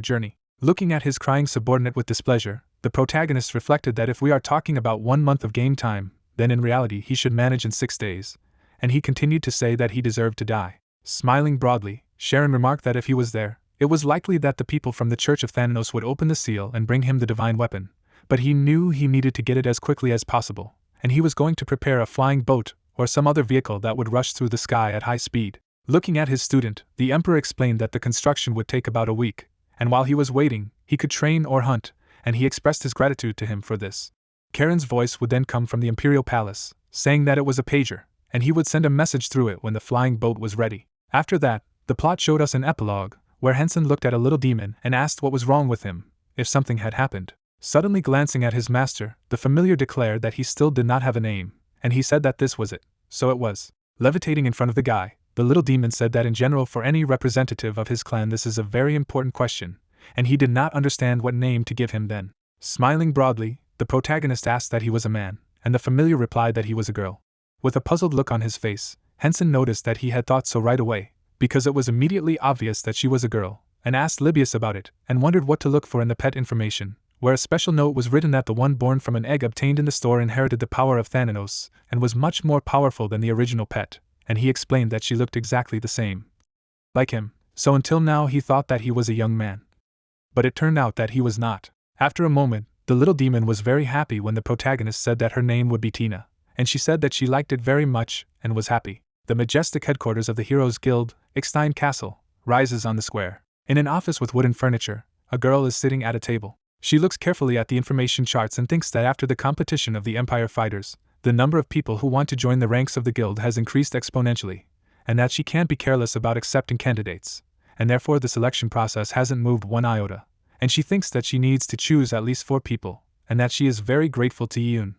journey. Looking at his crying subordinate with displeasure, the protagonist reflected that if we are talking about 1 month of game time, then in reality he should manage in 6 days, and he continued to say that he deserved to die. Smiling broadly, Sharon remarked that if he was there, it was likely that the people from the Church of Thanos would open the seal and bring him the divine weapon, but he knew he needed to get it as quickly as possible, and he was going to prepare a flying boat or some other vehicle that would rush through the sky at high speed. Looking at his student, the Emperor explained that the construction would take about a week, and while he was waiting, he could train or hunt, and he expressed his gratitude to him for this. Karen's voice would then come from the Imperial Palace, saying that it was a pager, and he would send a message through it when the flying boat was ready. After that, the plot showed us an epilogue, where Hensen looked at a little demon and asked what was wrong with him, if something had happened. Suddenly glancing at his master, the familiar declared that he still did not have a name, and he said that this was it. So it was. Levitating in front of the guy, the little demon said that in general for any representative of his clan this is a very important question, and he did not understand what name to give him then. Smiling broadly, the protagonist asked that he was a man, and the familiar replied that he was a girl. With a puzzled look on his face, Hensen noticed that he had thought so right away, because it was immediately obvious that she was a girl, and asked Libius about it, and wondered what to look for in the pet information, where a special note was written that the one born from an egg obtained in the store inherited the power of Thanos, and was much more powerful than the original pet, and he explained that she looked exactly the same. Like him, so until now he thought that he was a young man. But it turned out that he was not. After a moment, the little demon was very happy when the protagonist said that her name would be Tina, and she said that she liked it very much, and was happy. The majestic headquarters of the Heroes Guild, Eckstein Castle, rises on the square. In an office with wooden furniture, a girl is sitting at a table. She looks carefully at the information charts and thinks that after the competition of the Empire fighters, the number of people who want to join the ranks of the guild has increased exponentially, and that she can't be careless about accepting candidates, and therefore the selection process hasn't moved one iota, and she thinks that she needs to choose at least 4 people, and that she is very grateful to Yoon,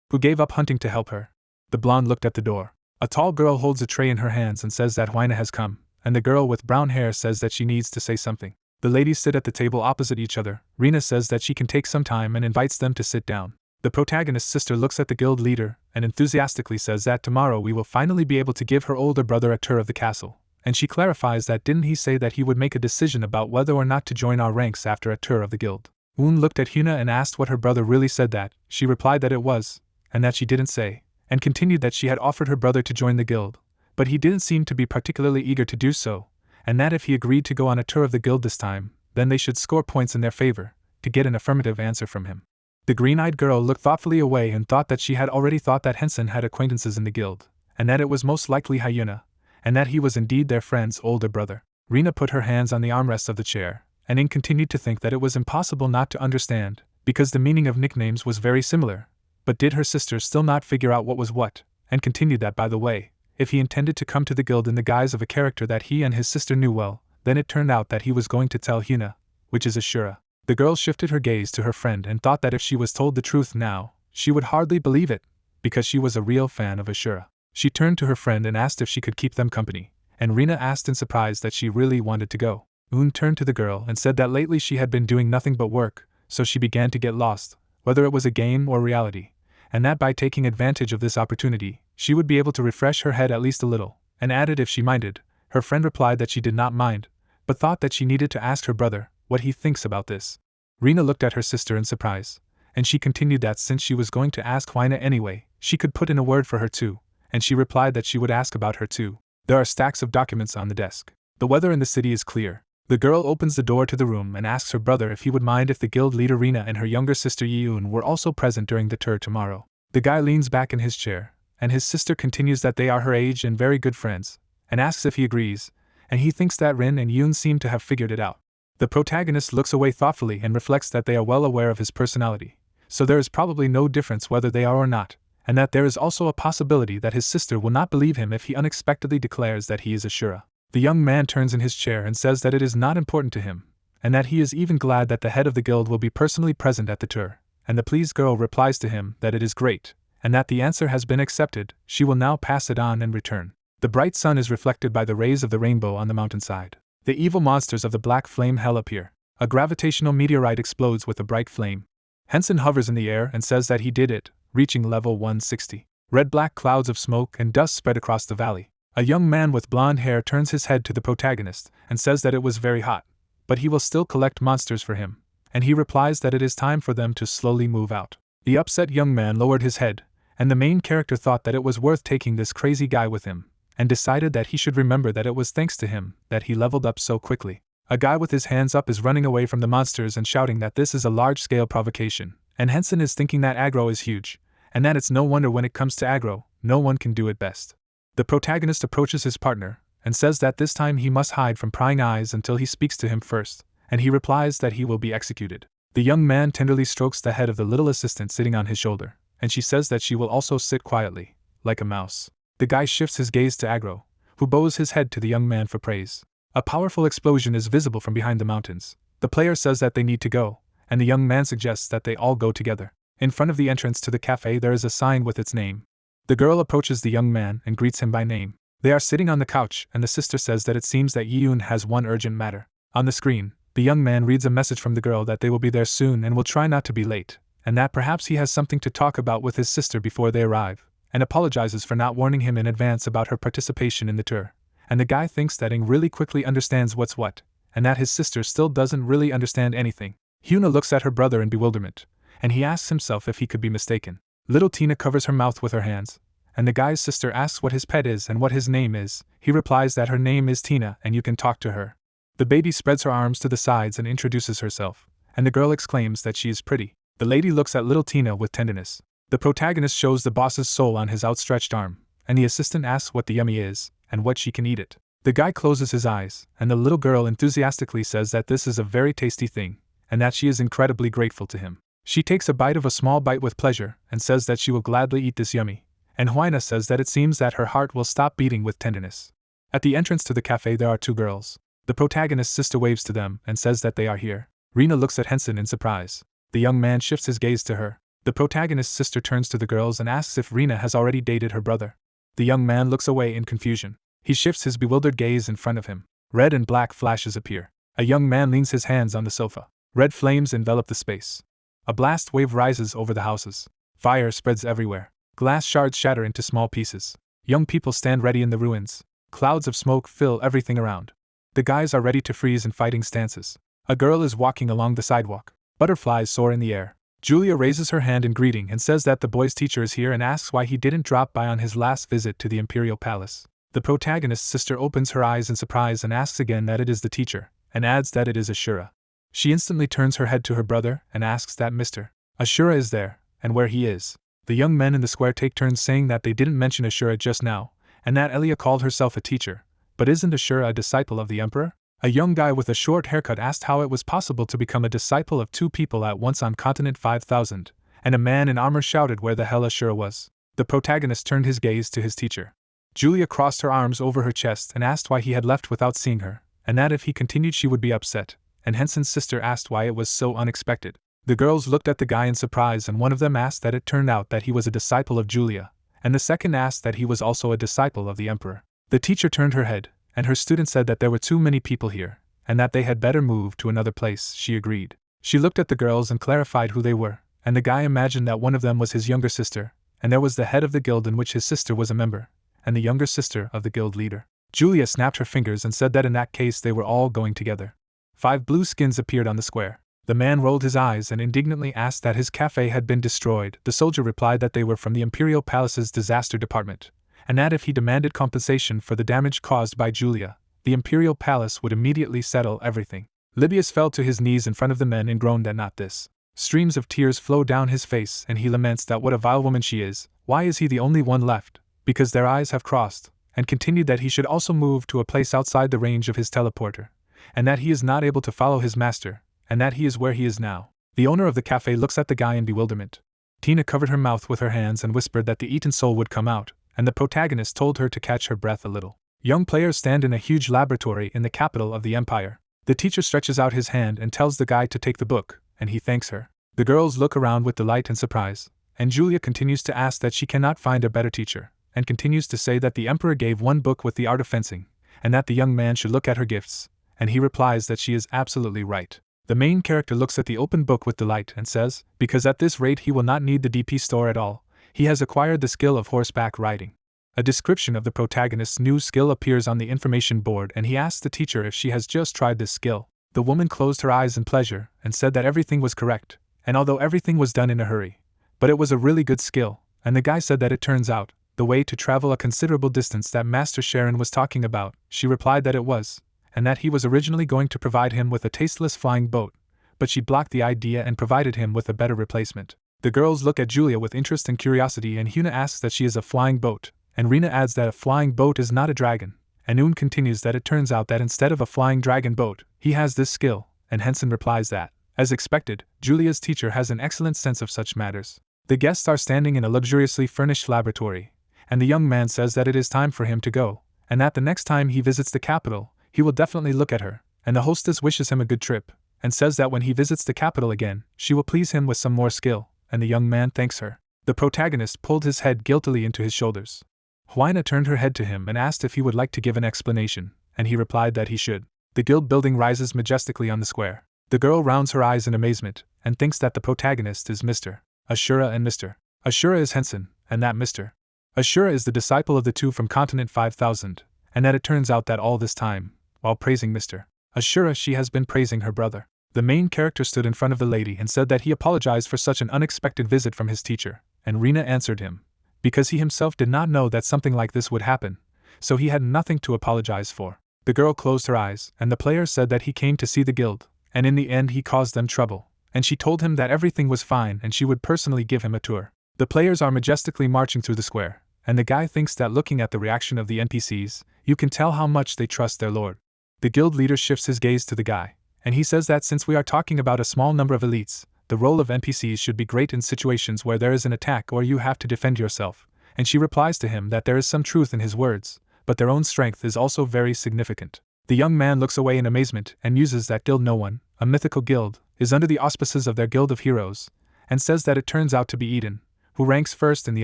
who gave up hunting to help her. The blonde looked at the door. A tall girl holds a tray in her hands and says that Hina has come, and the girl with brown hair says that she needs to say something. The ladies sit at the table opposite each other. Rena says that she can take some time and invites them to sit down. The protagonist's sister looks at the guild leader and enthusiastically says that tomorrow we will finally be able to give her older brother a tour of the castle, and she clarifies that didn't he say that he would make a decision about whether or not to join our ranks after a tour of the guild. Woon looked at Hina and asked what her brother really said that. She replied that it was, and that she didn't say, and continued that she had offered her brother to join the guild, but he didn't seem to be particularly eager to do so, and that if he agreed to go on a tour of the guild this time, then they should score points in their favor, to get an affirmative answer from him. The green-eyed girl looked thoughtfully away and thought that she had already thought that Hensen had acquaintances in the guild, and that it was most likely Hyuna, and that he was indeed their friend's older brother. Rena put her hands on the armrests of the chair, and In continued to think that it was impossible not to understand, because the meaning of nicknames was very similar, but did her sister still not figure out what was what, and continued that by the way, if he intended to come to the guild in the guise of a character that he and his sister knew well, then it turned out that he was going to tell Hina, which is Ashura. The girl shifted her gaze to her friend and thought that if she was told the truth now, she would hardly believe it, because she was a real fan of Ashura. She turned to her friend and asked if she could keep them company, and Rina asked in surprise that she really wanted to go. Un turned to the girl and said that lately she had been doing nothing but work, so she began to get lost, whether it was a game or reality, and that by taking advantage of this opportunity, she would be able to refresh her head at least a little, and added if she minded. Her friend replied that she did not mind, but thought that she needed to ask her brother what he thinks about this. Rina looked at her sister in surprise, and she continued that since she was going to ask Hina anyway, she could put in a word for her too, and she replied that she would ask about her too. There are stacks of documents on the desk. The weather in the city is clear. The girl opens the door to the room and asks her brother if he would mind if the guild leader Rina and her younger sister Yeun were also present during the tour tomorrow. The guy leans back in his chair, and his sister continues that they are her age and very good friends, and asks if he agrees, and he thinks that Rin and Yoon seem to have figured it out. The protagonist looks away thoughtfully and reflects that they are well aware of his personality, so there is probably no difference whether they are or not, and that there is also a possibility that his sister will not believe him if he unexpectedly declares that he is Ashura. The young man turns in his chair and says that it is not important to him, and that he is even glad that the head of the guild will be personally present at the tour, and the pleased girl replies to him that it is great, and that the answer has been accepted. She will now pass it on and return. The bright sun is reflected by the rays of the rainbow on the mountainside. The evil monsters of the black flame hell appear. A gravitational meteorite explodes with a bright flame. Hensen hovers in the air and says that he did it, reaching level 160. Red-black clouds of smoke and dust spread across the valley. A young man with blonde hair turns his head to the protagonist and says that it was very hot, but he will still collect monsters for him, and he replies that it is time for them to slowly move out. The upset young man lowered his head, and the main character thought that it was worth taking this crazy guy with him, and decided that he should remember that it was thanks to him that he leveled up so quickly. A guy with his hands up is running away from the monsters and shouting that this is a large-scale provocation, and Hensen is thinking that aggro is huge, and that it's no wonder when it comes to aggro, no one can do it best. The protagonist approaches his partner, and says that this time he must hide from prying eyes until he speaks to him first, and he replies that he will be executed. The young man tenderly strokes the head of the little assistant sitting on his shoulder, and she says that she will also sit quietly, like a mouse. The guy shifts his gaze to Agro, who bows his head to the young man for praise. A powerful explosion is visible from behind the mountains. The player says that they need to go, and the young man suggests that they all go together. In front of the entrance to the cafe there is a sign with its name. The girl approaches the young man and greets him by name. They are sitting on the couch, and the sister says that it seems that Yeun has one urgent matter. On the screen, the young man reads a message from the girl that they will be there soon and will try not to be late, and that perhaps he has something to talk about with his sister before they arrive, and apologizes for not warning him in advance about her participation in the tour. And the guy thinks that Ing really quickly understands what's what, and that his sister still doesn't really understand anything. Hina looks at her brother in bewilderment, and he asks himself if he could be mistaken. Little Tina covers her mouth with her hands, and the guy's sister asks what his pet is and what his name is. He replies that her name is Tina and you can talk to her. The baby spreads her arms to the sides and introduces herself, and the girl exclaims that she is pretty. The lady looks at little Tina with tenderness. The protagonist shows the boss's soul on his outstretched arm, and the assistant asks what the yummy is, and what she can eat it. The guy closes his eyes, and the little girl enthusiastically says that this is a very tasty thing, and that she is incredibly grateful to him. She takes a bite of a small bite with pleasure, and says that she will gladly eat this yummy, and Hina says that it seems that her heart will stop beating with tenderness. At the entrance to the cafe there are two girls. The protagonist's sister waves to them and says that they are here. Rina looks at Hensen in surprise. The young man shifts his gaze to her. The protagonist's sister turns to the girls and asks if Rina has already dated her brother. The young man looks away in confusion. He shifts his bewildered gaze in front of him. Red and black flashes appear. A young man leans his hands on the sofa. Red flames envelop the space. A blast wave rises over the houses. Fire spreads everywhere. Glass shards shatter into small pieces. Young people stand ready in the ruins. Clouds of smoke fill everything around. The guys are ready to freeze in fighting stances. A girl is walking along the sidewalk. Butterflies soar in the air. Julia raises her hand in greeting and says that the boy's teacher is here and asks why he didn't drop by on his last visit to the Imperial Palace. The protagonist's sister opens her eyes in surprise and asks again that it is the teacher, and adds that it is Ashura. She instantly turns her head to her brother and asks that Mr. Ashura is there, and where he is. The young men in the square take turns saying that they didn't mention Ashura just now, and that Elia called herself a teacher. But isn't Ashura a disciple of the emperor? A young guy with a short haircut asked how it was possible to become a disciple of two people at once on continent 5000, and a man in armor shouted where the hell Ashura was. The protagonist turned his gaze to his teacher. Julia crossed her arms over her chest and asked why he had left without seeing her, and that if he continued she would be upset, and Hensen's sister asked why it was so unexpected. The girls looked at the guy in surprise, and one of them asked that it turned out that he was a disciple of Julia, and the second asked that he was also a disciple of the emperor. The teacher turned her head, and her student said that there were too many people here, and that they had better move to another place. She agreed. She looked at the girls and clarified who they were, and the guy imagined that one of them was his younger sister, and there was the head of the guild in which his sister was a member, and the younger sister of the guild leader. Julia snapped her fingers and said that in that case they were all going together. 5 blue skins appeared on the square. The man rolled his eyes and indignantly asked that his cafe had been destroyed. The soldier replied that they were from the Imperial Palace's disaster department, and that if he demanded compensation for the damage caused by Julia, the Imperial Palace would immediately settle everything. Libius fell to his knees in front of the men and groaned at not this. Streams of tears flow down his face, and he laments that what a vile woman she is. Why is he the only one left? Because their eyes have crossed, and continued that he should also move to a place outside the range of his teleporter, and that he is not able to follow his master, and that he is where he is now. The owner of the cafe looks at the guy in bewilderment. Tina covered her mouth with her hands and whispered that the eaten soul would come out, and the protagonist told her to catch her breath a little. Young players stand in a huge laboratory in the capital of the empire. The teacher stretches out his hand and tells the guy to take the book, and he thanks her. The girls look around with delight and surprise, and Julia continues to ask that she cannot find a better teacher, and continues to say that the emperor gave one book with the art of fencing, and that the young man should look at her gifts, and he replies that she is absolutely right. The main character looks at the open book with delight and says, because at this rate he will not need the DP store at all, he has acquired the skill of horseback riding. A description of the protagonist's new skill appears on the information board, and he asks the teacher if she has just tried this skill. The woman closed her eyes in pleasure and said that everything was correct, and although everything was done in a hurry, but it was a really good skill, and the guy said that it turns out, the way to travel a considerable distance that Master Sharon was talking about. She replied that it was, and that he was originally going to provide him with a tasteless flying boat, but she blocked the idea and provided him with a better replacement. The girls look at Julia with interest and curiosity, and Hina asks that she is a flying boat, and Rina adds that a flying boat is not a dragon, and Un continues that it turns out that instead of a flying dragon boat, he has this skill, and Hensen replies that, as expected, Julia's teacher has an excellent sense of such matters. The guests are standing in a luxuriously furnished laboratory, and the young man says that it is time for him to go, and that the next time he visits the capital, he will definitely look at her, and the hostess wishes him a good trip, and says that when he visits the capital again, she will please him with some more skill, and the young man thanks her. The protagonist pulled his head guiltily into his shoulders. Hina turned her head to him and asked if he would like to give an explanation, and he replied that he should. The guild building rises majestically on the square. The girl rounds her eyes in amazement, and thinks that the protagonist is Mr. Ashura and Mr. Ashura is Hensen, and that Mr. Ashura is the disciple of the two from Continent 5000, and that it turns out that all this time, while praising Mr. Ashura, she has been praising her brother. The main character stood in front of the lady and said that he apologized for such an unexpected visit from his teacher, and Rina answered him, because he himself did not know that something like this would happen, so he had nothing to apologize for. The girl closed her eyes, and the player said that he came to see the guild, and in the end he caused them trouble, and she told him that everything was fine and she would personally give him a tour. The players are majestically marching through the square, and the guy thinks that looking at the reaction of the NPCs, you can tell how much they trust their lord. The guild leader shifts his gaze to the guy, and he says that since we are talking about a small number of elites, the role of NPCs should be great in situations where there is an attack or you have to defend yourself, and she replies to him that there is some truth in his words, but their own strength is also very significant. The young man looks away in amazement and muses that guild no one, a mythical guild, is under the auspices of their guild of heroes, and says that it turns out to be Eden, who ranks first in the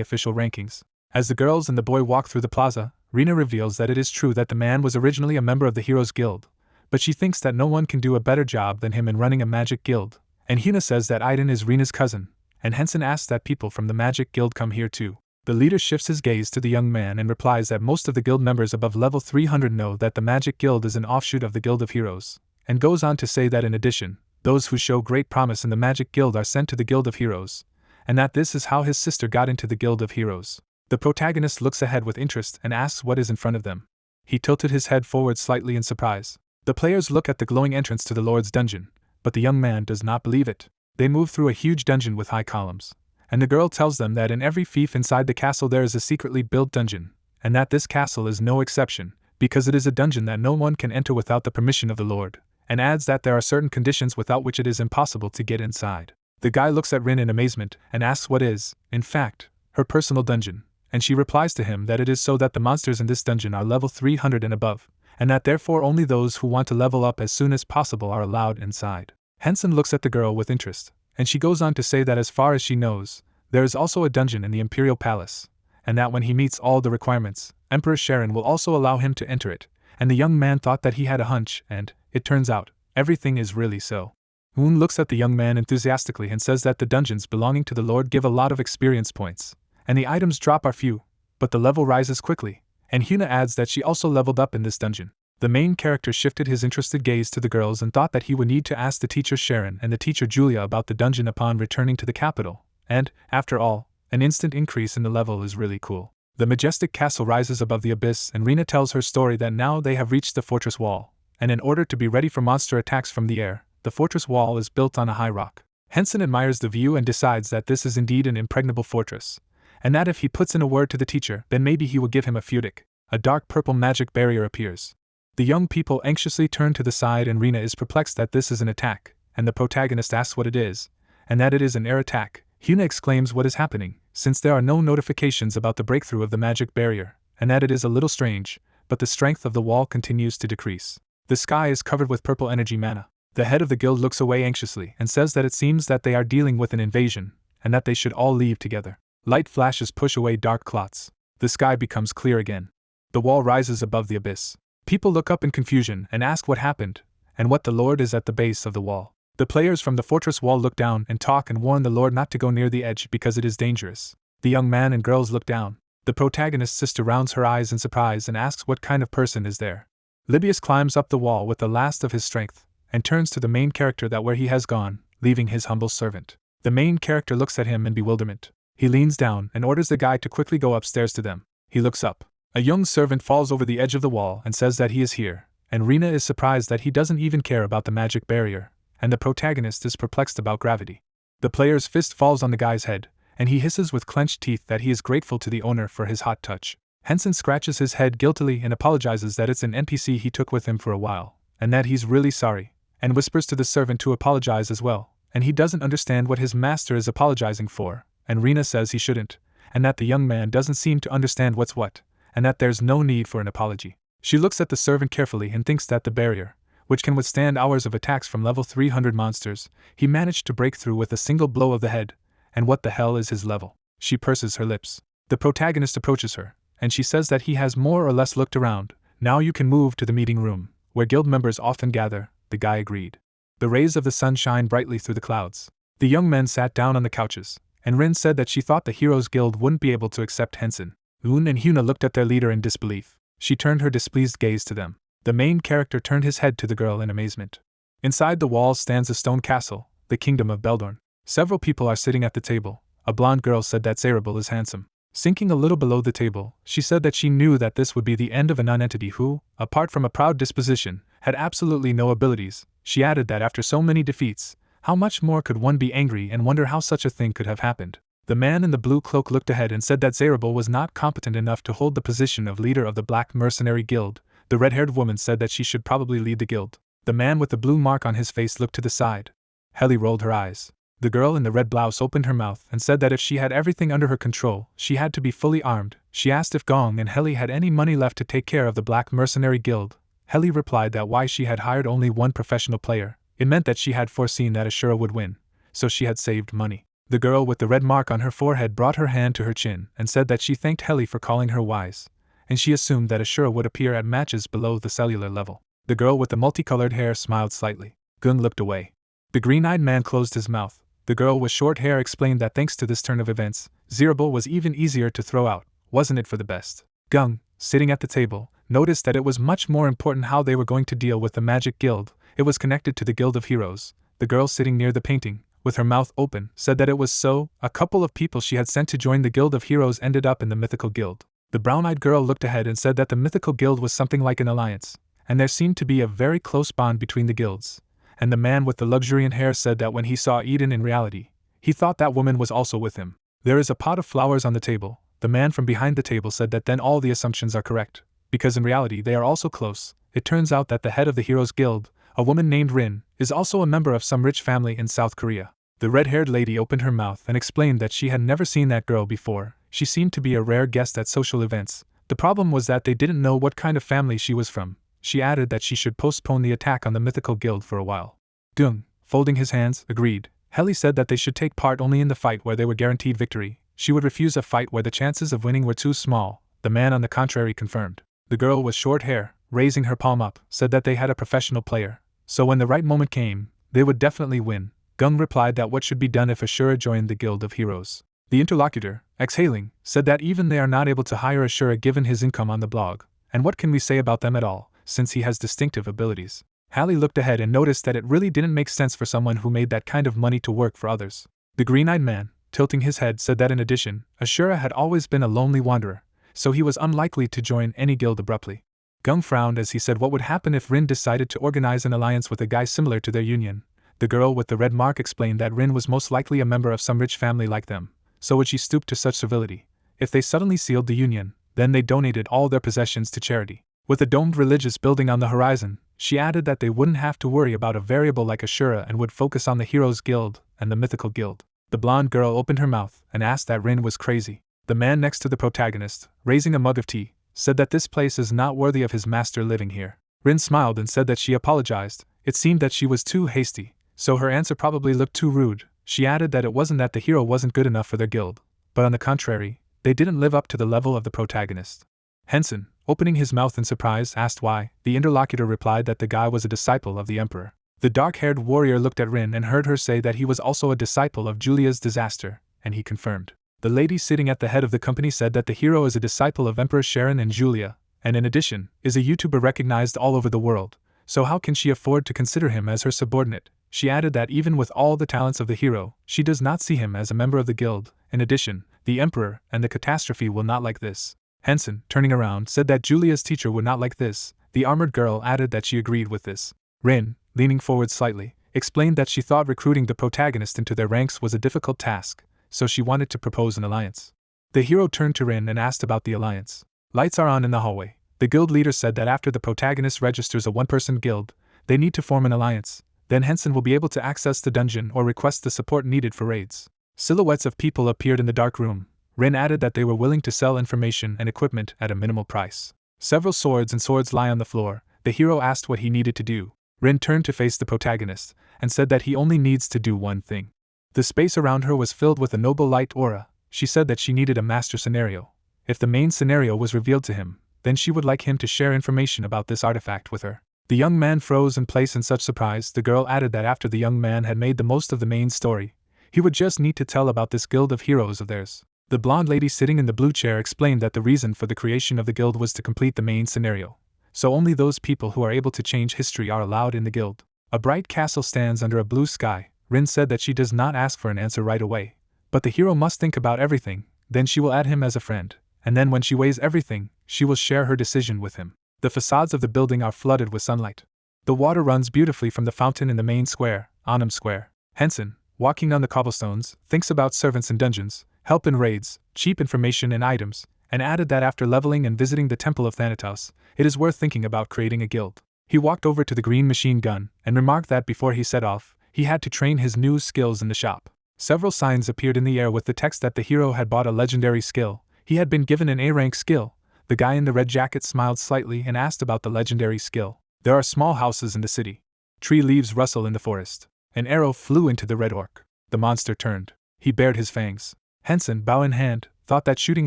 official rankings. As the girls and the boy walk through the plaza, Rina reveals that it is true that the man was originally a member of the Heroes Guild, but she thinks that no one can do a better job than him in running a magic guild, and Hina says that Iden is Rina's cousin, and Hensen asks that people from the magic guild come here too. The leader shifts his gaze to the young man and replies that most of the guild members above level 300 know that the magic guild is an offshoot of the Guild of Heroes, and goes on to say that in addition, those who show great promise in the magic guild are sent to the Guild of Heroes, and that this is how his sister got into the Guild of Heroes. The protagonist looks ahead with interest and asks what is in front of them. He tilted his head forward slightly in surprise. The players look at the glowing entrance to the Lord's dungeon, but the young man does not believe it. They move through a huge dungeon with high columns, and the girl tells them that in every fief inside the castle there is a secretly built dungeon, and that this castle is no exception, because it is a dungeon that no one can enter without the permission of the Lord, and adds that there are certain conditions without which it is impossible to get inside. The guy looks at Rin in amazement and asks what is, in fact, her personal dungeon, and she replies to him that it is so that the monsters in this dungeon are level 300 and above, and that therefore only those who want to level up as soon as possible are allowed inside. Hensen looks at the girl with interest, and she goes on to say that as far as she knows, there is also a dungeon in the Imperial Palace, and that when he meets all the requirements, Emperor Sharon will also allow him to enter it, and the young man thought that he had a hunch, and, it turns out, everything is really so. Woon looks at the young man enthusiastically and says that the dungeons belonging to the Lord give a lot of experience points, and the items drop are few, but the level rises quickly, and Hina adds that she also leveled up in this dungeon. The main character shifted his interested gaze to the girls and thought that he would need to ask the teacher Sharon and the teacher Julia about the dungeon upon returning to the capital, and, after all, an instant increase in the level is really cool. The majestic castle rises above the abyss, and Rina tells her story that now they have reached the fortress wall, and in order to be ready for monster attacks from the air, the fortress wall is built on a high rock. Hensen admires the view and decides that this is indeed an impregnable fortress, and that if he puts in a word to the teacher, then maybe he will give him a fudic. A dark purple magic barrier appears. The young people anxiously turn to the side, and Rina is perplexed that this is an attack, and the protagonist asks what it is, and that it is an air attack. Hina exclaims what is happening, since there are no notifications about the breakthrough of the magic barrier, and that it is a little strange, but the strength of the wall continues to decrease. The sky is covered with purple energy mana. The head of the guild looks away anxiously and says that it seems that they are dealing with an invasion, and that they should all leave together. Light flashes push away dark clots. The sky becomes clear again. The wall rises above the abyss. People look up in confusion and ask what happened, and what the Lord is at the base of the wall. The players from the fortress wall look down and talk and warn the Lord not to go near the edge because it is dangerous. The young man and girls look down. The protagonist's sister rounds her eyes in surprise and asks what kind of person is there. Libius climbs up the wall with the last of his strength, and turns to the main character that where he has gone, leaving his humble servant. The main character looks at him in bewilderment. He leans down and orders the guy to quickly go upstairs to them. He looks up. A young servant falls over the edge of the wall and says that he is here, and Rina is surprised that he doesn't even care about the magic barrier, and the protagonist is perplexed about gravity. The player's fist falls on the guy's head, and he hisses with clenched teeth that he is grateful to the owner for his hot touch. Hensen scratches his head guiltily and apologizes that it's an NPC he took with him for a while, and that he's really sorry, and whispers to the servant to apologize as well, and he doesn't understand what his master is apologizing for, and Rina says he shouldn't, and that the young man doesn't seem to understand what's what, and that there's no need for an apology. She looks at the servant carefully and thinks that the barrier, which can withstand hours of attacks from level 300 monsters, he managed to break through with a single blow of the head, and what the hell is his level? She purses her lips. The protagonist approaches her, and she says that he has more or less looked around. Now you can move to the meeting room, where guild members often gather. The guy agreed. The rays of the sun shine brightly through the clouds. The young men sat down on the couches, and Rin said that she thought the Heroes Guild wouldn't be able to accept Hensen. Woon and Hina looked at their leader in disbelief. She turned her displeased gaze to them. The main character turned his head to the girl in amazement. Inside the walls stands a stone castle, the kingdom of Beldorn. Several people are sitting at the table. A blonde girl said that Zerubbabel is handsome. Sinking a little below the table, she said that she knew that this would be the end of a non-entity who, apart from a proud disposition, had absolutely no abilities. She added that after so many defeats, how much more could one be angry and wonder how such a thing could have happened. The man in the blue cloak looked ahead and said that Zerubbabel was not competent enough to hold the position of leader of the Black Mercenary Guild. The red-haired woman said that she should probably lead the guild. The man with the blue mark on his face looked to the side. Heli rolled her eyes. The girl in the red blouse opened her mouth and said that if she had everything under her control, she had to be fully armed. She asked if Gong and Heli had any money left to take care of the Black Mercenary Guild. Heli replied that why she had hired only one professional player, it meant that she had foreseen that Ashura would win, so she had saved money. The girl with the red mark on her forehead brought her hand to her chin and said that she thanked Heli for calling her wise, and she assumed that Ashura would appear at matches below the cellular level. The girl with the multicolored hair smiled slightly. Gung looked away. The green-eyed man closed his mouth. The girl with short hair explained that thanks to this turn of events, Zerubbabel was even easier to throw out. Wasn't it for the best? Gung, sitting at the table, noticed that it was much more important how they were going to deal with the Magic Guild. It was connected to the Guild of Heroes. The girl sitting near the painting, with her mouth open, said that it was so. A couple of people she had sent to join the Guild of Heroes ended up in the Mythical Guild. The brown-eyed girl looked ahead and said that the Mythical Guild was something like an alliance, and there seemed to be a very close bond between the guilds. And the man with the luxuriant hair said that when he saw Eden in reality, he thought that woman was also with him. There is a pot of flowers on the table. The man from behind the table said that then all the assumptions are correct, because in reality they are also close. It turns out that the head of the Heroes Guild, a woman named Rin, is also a member of some rich family in South Korea. The red-haired lady opened her mouth and explained that she had never seen that girl before. She seemed to be a rare guest at social events. The problem was that they didn't know what kind of family she was from, she added that she should postpone the attack on the mythical guild for a while. Gung, folding his hands, agreed. Heli said that they should take part only in the fight where they were guaranteed victory. She would refuse a fight where the chances of winning were too small. The man on the contrary confirmed. The girl with short hair, raising her palm up, said that they had a professional player, so when the right moment came, they would definitely win. Gung replied that what should be done if Ashura joined the Guild of Heroes. The interlocutor, exhaling, said that even they are not able to hire Ashura given his income on the blog, and what can we say about them at all, since he has distinctive abilities. Hallie looked ahead and noticed that it really didn't make sense for someone who made that kind of money to work for others. The green-eyed man, tilting his head, said that in addition, Ashura had always been a lonely wanderer, so he was unlikely to join any guild abruptly. Gung frowned as he said what would happen if Rin decided to organize an alliance with a guy similar to their union. The girl with the red mark explained that Rin was most likely a member of some rich family like them, so would she stoop to such servility? If they suddenly sealed the union, then they donated all their possessions to charity. With a domed religious building on the horizon, she added that they wouldn't have to worry about a variable like Ashura and would focus on the Heroes Guild and the Mythical Guild. The blonde girl opened her mouth and asked that Rin was crazy. The man next to the protagonist, raising a mug of tea, said that this place is not worthy of his master living here. Rin smiled and said that she apologized. It seemed that she was too hasty, so her answer probably looked too rude. She added that it wasn't that the hero wasn't good enough for their guild, but on the contrary, they didn't live up to the level of the protagonist. Hensen, opening his mouth in surprise, asked why. The interlocutor replied that the guy was a disciple of the emperor. The dark-haired warrior looked at Rin and heard her say that he was also a disciple of Julia's disaster, and he confirmed. The lady sitting at the head of the company said that the hero is a disciple of Emperor Sharon and Julia, and in addition, is a YouTuber recognized all over the world, so how can she afford to consider him as her subordinate? She added that even with all the talents of the hero, she does not see him as a member of the guild. In addition, the emperor and the catastrophe will not like this. Hensen, turning around, said that Julia's teacher would not like this. The armored girl added that she agreed with this. Rin, leaning forward slightly, explained that she thought recruiting the protagonist into their ranks was a difficult task, so she wanted to propose an alliance. The hero turned to Rin and asked about the alliance. Lights are on in the hallway. The guild leader said that after the protagonist registers a one-person guild, they need to form an alliance. Then Hensen will be able to access the dungeon or request the support needed for raids. Silhouettes of people appeared in the dark room. Rin added that they were willing to sell information and equipment at a minimal price. Several swords lie on the floor. The hero asked what he needed to do. Rin turned to face the protagonist, and said that he only needs to do one thing. The space around her was filled with a noble light aura. She said that she needed a master scenario. If the main scenario was revealed to him, then she would like him to share information about this artifact with her. The young man froze in place in such surprise. The girl added that after the young man had made the most of the main story, he would just need to tell about this guild of heroes of theirs. The blonde lady sitting in the blue chair explained that the reason for the creation of the guild was to complete the main scenario, so only those people who are able to change history are allowed in the guild. A bright castle stands under a blue sky. Rin said that she does not ask for an answer right away, but the hero must think about everything, then she will add him as a friend, and then when she weighs everything, she will share her decision with him. The facades of the building are flooded with sunlight. The water runs beautifully from the fountain in the main square, Onum Square. Hensen, walking on the cobblestones, thinks about servants in dungeons, help in raids, cheap information and items, and added that after leveling and visiting the Temple of Thanatos, it is worth thinking about creating a guild. He walked over to the green machine gun and remarked that before he set off, he had to train his new skills in the shop. Several signs appeared in the air with the text that the hero had bought a legendary skill. He had been given an A-rank skill. The guy in the red jacket smiled slightly and asked about the legendary skill. There are small houses in the city. Tree leaves rustle in the forest. An arrow flew into the red orc. The monster turned. He bared his fangs. Hensen, bow in hand, thought that shooting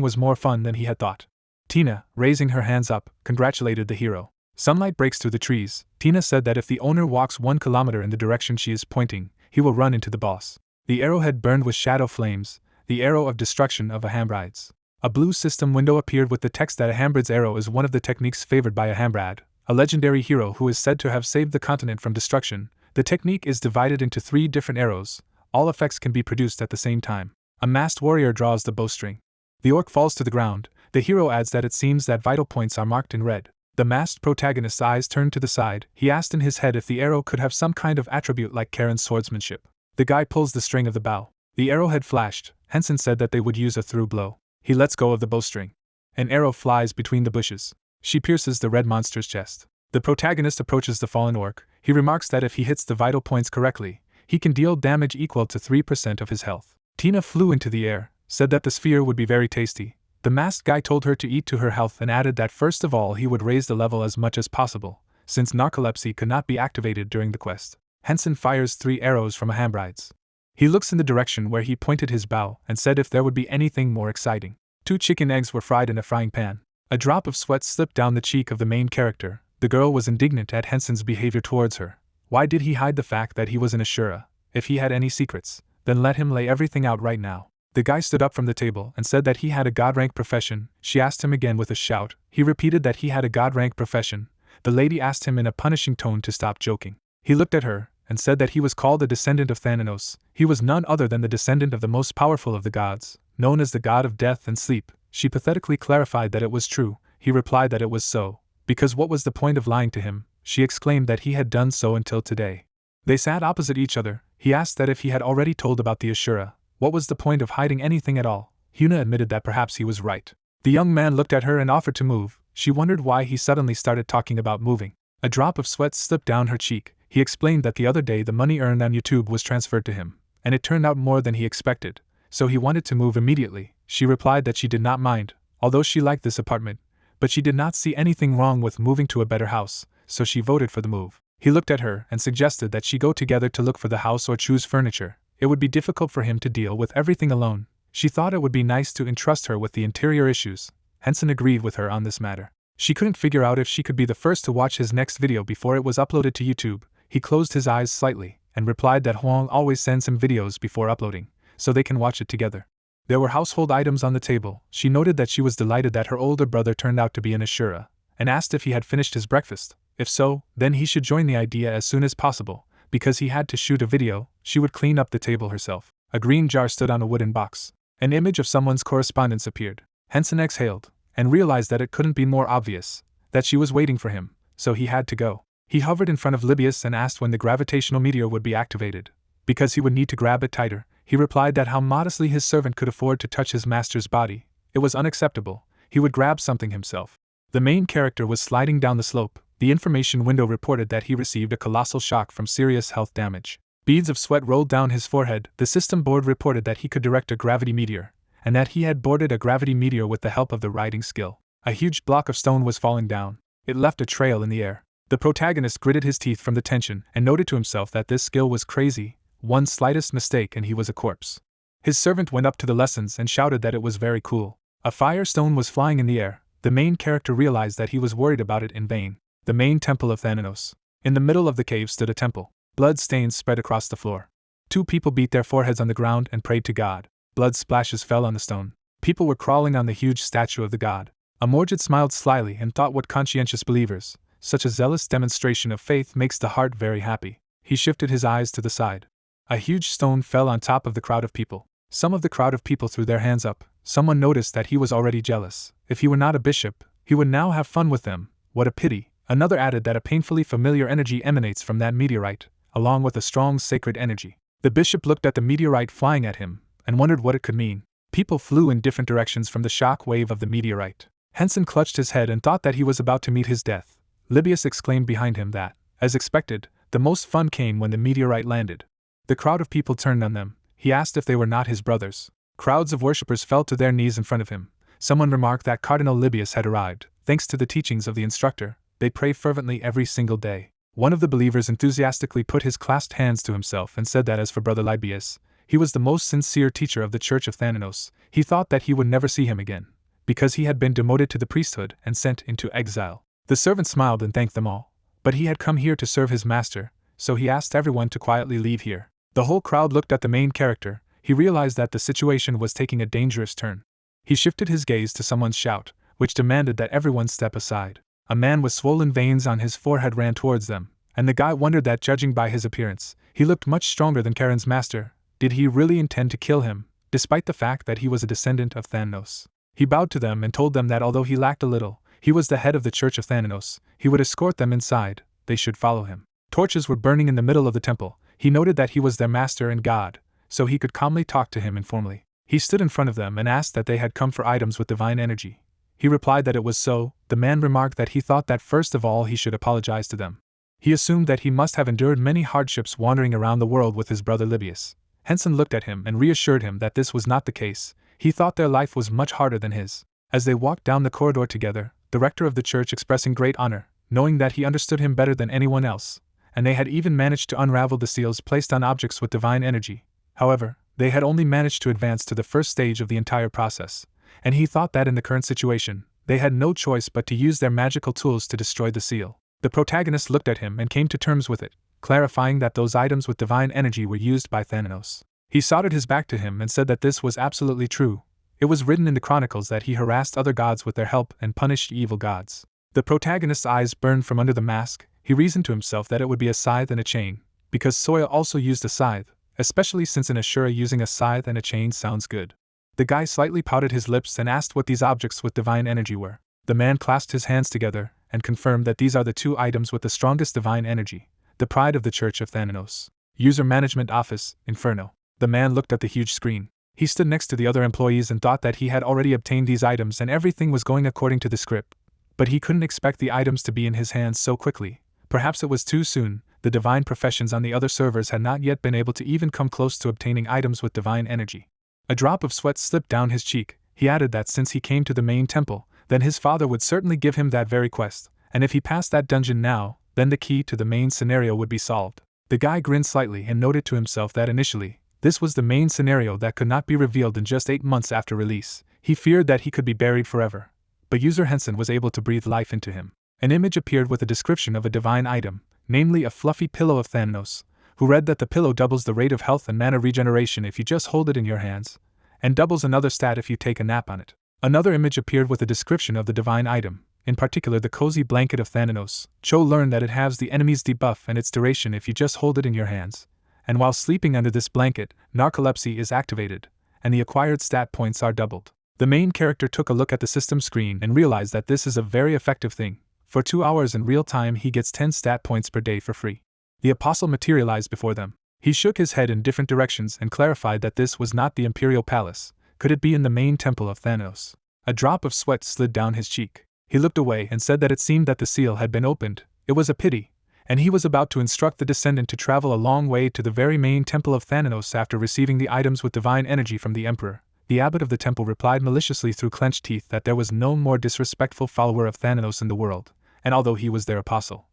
was more fun than he had thought. Tina, raising her hands up, congratulated the hero. Sunlight breaks through the trees. Tina said that if the owner walks 1 kilometer in the direction she is pointing, he will run into the boss. The arrowhead burned with shadow flames, the arrow of destruction of Ahambrides. A blue system window appeared with the text that Ahambride's arrow is one of the techniques favored by Ahambride, a legendary hero who is said to have saved the continent from destruction. The technique is divided into 3 different arrows. All effects can be produced at the same time. A masked warrior draws the bowstring. The orc falls to the ground. The hero adds that it seems that vital points are marked in red. The masked protagonist's eyes turned to the side. He asked in his head if the arrow could have some kind of attribute like Karen's swordsmanship. The guy pulls the string of the bow. The arrowhead flashed. Hensen said that they would use a through blow. He lets go of the bowstring. An arrow flies between the bushes. She pierces the red monster's chest. The protagonist approaches the fallen orc. He remarks that if he hits the vital points correctly, he can deal damage equal to 3% of his health. Tina flew into the air, said that the sphere would be very tasty. The masked guy told her to eat to her health and added that first of all he would raise the level as much as possible, since narcolepsy could not be activated during the quest. Hensen fires 3 arrows from a handbrides. He looks in the direction where he pointed his bow and said if there would be anything more exciting. 2 chicken eggs were fried in a frying pan. A drop of sweat slipped down the cheek of the main character. The girl was indignant at Hensen's behavior towards her. Why did he hide the fact that he was an Ashura? If he had any secrets, then let him lay everything out right now. The guy stood up from the table and said that he had a god-rank profession. She asked him again with a shout. He repeated that he had a god-rank profession. The lady asked him in a punishing tone to stop joking. He looked at her and said that he was called a descendant of Thanatos. He was none other than the descendant of the most powerful of the gods, known as the god of death and sleep. She pathetically clarified that it was true. He replied that it was so, because what was the point of lying to him? She exclaimed that he had done so until today. They sat opposite each other. He asked that if he had already told about the Ashura, what was the point of hiding anything at all? Hina admitted that perhaps he was right. The young man looked at her and offered to move. She wondered why he suddenly started talking about moving. A drop of sweat slipped down her cheek. He explained that the other day the money earned on YouTube was transferred to him, and it turned out more than he expected, so he wanted to move immediately. She replied that she did not mind, although she liked this apartment, but she did not see anything wrong with moving to a better house, so she voted for the move. He looked at her and suggested that she go together to look for the house or choose furniture. It would be difficult for him to deal with everything alone. She thought it would be nice to entrust her with the interior issues. Hensen agreed with her on this matter. She couldn't figure out if she could be the first to watch his next video before it was uploaded to YouTube. He closed his eyes slightly and replied that Huang always sends him videos before uploading, so they can watch it together. There were household items on the table. She noted that she was delighted that her older brother turned out to be an Ashura, and asked if he had finished his breakfast. If so, then he should join the idea as soon as possible. Because he had to shoot a video, she would clean up the table herself. A green jar stood on a wooden box. An image of someone's correspondence appeared. Hensen exhaled, and realized that it couldn't be more obvious, that she was waiting for him, so he had to go. He hovered in front of Libius and asked when the gravitational meteor would be activated. Because he would need to grab it tighter, he replied that how modestly his servant could afford to touch his master's body. It was unacceptable. He would grab something himself. The main character was sliding down the slope. The information window reported that he received a colossal shock from serious health damage. Beads of sweat rolled down his forehead. The system board reported that he could direct a gravity meteor, and that he had boarded a gravity meteor with the help of the riding skill. A huge block of stone was falling down. It left a trail in the air. The protagonist gritted his teeth from the tension and noted to himself that this skill was crazy. One slightest mistake and he was a corpse. His servant went up to the lessons and shouted that it was very cool. A firestone was flying in the air. The main character realized that he was worried about it in vain. The main temple of Thanatos. In the middle of the cave stood a temple. Blood stains spread across the floor. 2 people beat their foreheads on the ground and prayed to God. Blood splashes fell on the stone. People were crawling on the huge statue of the god. Amorjit smiled slyly and thought what conscientious believers, such a zealous demonstration of faith makes the heart very happy. He shifted his eyes to the side. A huge stone fell on top of the crowd of people. Some of the crowd of people threw their hands up. Someone noticed that he was already jealous. If he were not a bishop, he would now have fun with them. What a pity. Another added that a painfully familiar energy emanates from that meteorite, along with a strong sacred energy. The bishop looked at the meteorite flying at him, and wondered what it could mean. People flew in different directions from the shock wave of the meteorite. Hensen clutched his head and thought that he was about to meet his death. Libius exclaimed behind him that, as expected, the most fun came when the meteorite landed. The crowd of people turned on them. He asked if they were not his brothers. Crowds of worshippers fell to their knees in front of him. Someone remarked that Cardinal Libius had arrived. Thanks to the teachings of the instructor, they pray fervently every single day. One of the believers enthusiastically put his clasped hands to himself and said that as for Brother Libius, he was the most sincere teacher of the Church of Thanatos. He thought that he would never see him again, because he had been demoted to the priesthood and sent into exile. The servant smiled and thanked them all, but he had come here to serve his master, so he asked everyone to quietly leave here. The whole crowd looked at the main character. He realized that the situation was taking a dangerous turn. He shifted his gaze to someone's shout, which demanded that everyone step aside. A man with swollen veins on his forehead ran towards them, and the guy wondered that judging by his appearance, he looked much stronger than Karen's master. Did he really intend to kill him, despite the fact that he was a descendant of Thanatos? He bowed to them and told them that although he lacked a little, he was the head of the Church of Thanatos. He would escort them inside. They should follow him. Torches were burning in the middle of the temple. He noted that he was their master and god, so he could calmly talk to him informally. He stood in front of them and asked that they had come for items with divine energy. He replied that it was so. The man remarked that he thought that first of all he should apologize to them. He assumed that he must have endured many hardships wandering around the world with his brother Libius. Hensen looked at him and reassured him that this was not the case. He thought their life was much harder than his. As they walked down the corridor together, the rector of the church expressing great honor, knowing that he understood him better than anyone else, and they had even managed to unravel the seals placed on objects with divine energy. However, they had only managed to advance to the first stage of the entire process, and he thought that in the current situation, they had no choice but to use their magical tools to destroy the seal. The protagonist looked at him and came to terms with it, clarifying that those items with divine energy were used by Thanos. He soldered his back to him and said that this was absolutely true. It was written in the chronicles that he harassed other gods with their help and punished evil gods. The protagonist's eyes burned from under the mask. He reasoned to himself that it would be a scythe and a chain, because Soya also used a scythe, especially since in Ashura using a scythe and a chain sounds good. The guy slightly pouted his lips and asked what these objects with divine energy were. The man clasped his hands together and confirmed that these are the 2 items with the strongest divine energy, the pride of the Church of Thanos. User Management Office, Inferno. The man looked at the huge screen. He stood next to the other employees and thought that he had already obtained these items and everything was going according to the script. But he couldn't expect the items to be in his hands so quickly. Perhaps it was too soon. The divine professions on the other servers had not yet been able to even come close to obtaining items with divine energy. A drop of sweat slipped down his cheek. He added that since he came to the main temple, then his father would certainly give him that very quest, and if he passed that dungeon now, then the key to the main scenario would be solved. The guy grinned slightly and noted to himself that initially, this was the main scenario that could not be revealed in just 8 months after release. He feared that he could be buried forever. But user Hensen was able to breathe life into him. An image appeared with a description of a divine item, namely a fluffy pillow of Thanos, who read that the pillow doubles the rate of health and mana regeneration if you just hold it in your hands, and doubles another stat if you take a nap on it. Another image appeared with a description of the divine item, in particular the cozy blanket of Thanos. Cho learned that it has the enemy's debuff and its duration if you just hold it in your hands, and while sleeping under this blanket, narcolepsy is activated, and the acquired stat points are doubled. The main character took a look at the system screen and realized that this is a very effective thing. For 2 hours in real time he gets 10 stat points per day for free. The apostle materialized before them. He shook his head in different directions and clarified that this was not the Imperial Palace. Could it be in the main temple of Thanos? A drop of sweat slid down his cheek. He looked away and said that it seemed that the seal had been opened. It was a pity, and he was about to instruct the descendant to travel a long way to the very main temple of Thanos after receiving the items with divine energy from the Emperor. The abbot of the temple replied maliciously through clenched teeth that there was no more disrespectful follower of Thanos in the world, and although he was their apostle,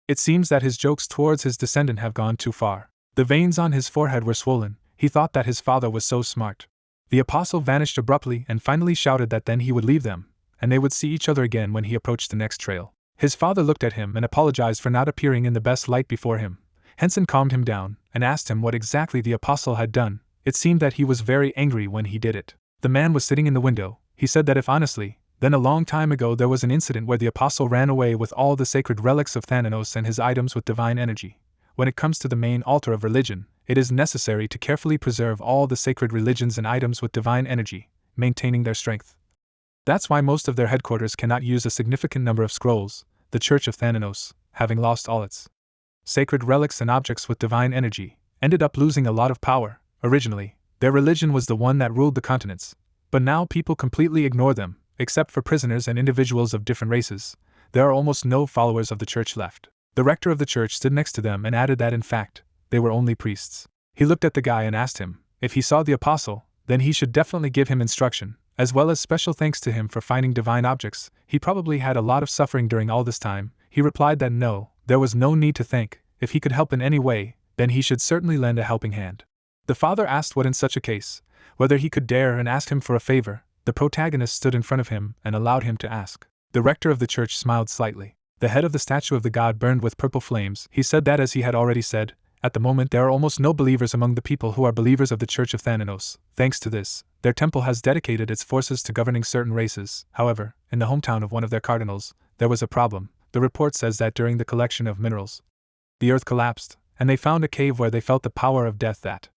it seems that his jokes towards his descendant have gone too far. The veins on his forehead were swollen. He thought that his father was so smart. The apostle vanished abruptly and finally shouted that then he would leave them, and they would see each other again when he approached the next trail. His father looked at him and apologized for not appearing in the best light before him. Hensen calmed him down and asked him what exactly the apostle had done. It seemed that he was very angry when he did it. The man was sitting in the window. He said that if honestly, then a long time ago there was an incident where the apostle ran away with all the sacred relics of Thanos and his items with divine energy. When it comes to the main altar of religion, it is necessary to carefully preserve all the sacred religions and items with divine energy, maintaining their strength. That's why most of their headquarters cannot use a significant number of scrolls, the Church of Thanos, having lost all its sacred relics and objects with divine energy, ended up losing a lot of power. Originally, their religion was the one that ruled the continents, but now people completely ignore them, except for prisoners and individuals of different races. There are almost no followers of the church left. The rector of the church stood next to them and added that in fact, they were only priests. He looked at the guy and asked him, if he saw the apostle, then he should definitely give him instruction, as well as special thanks to him for finding divine objects. He probably had a lot of suffering during all this time. He replied that no, there was no need to thank. If he could help in any way, then he should certainly lend a helping hand. The father asked what in such a case, whether he could dare and asked him for a favor. The protagonist stood in front of him and allowed him to ask. The rector of the church smiled slightly. The head of the statue of the god burned with purple flames. He said that as he had already said, at the moment there are almost no believers among the people who are believers of the Church of Thanos. Thanks to this, their temple has dedicated its forces to governing certain races. However, in the hometown of one of their cardinals, there was a problem. The report says that during the collection of minerals, the earth collapsed, and they found a cave where they felt the power of death that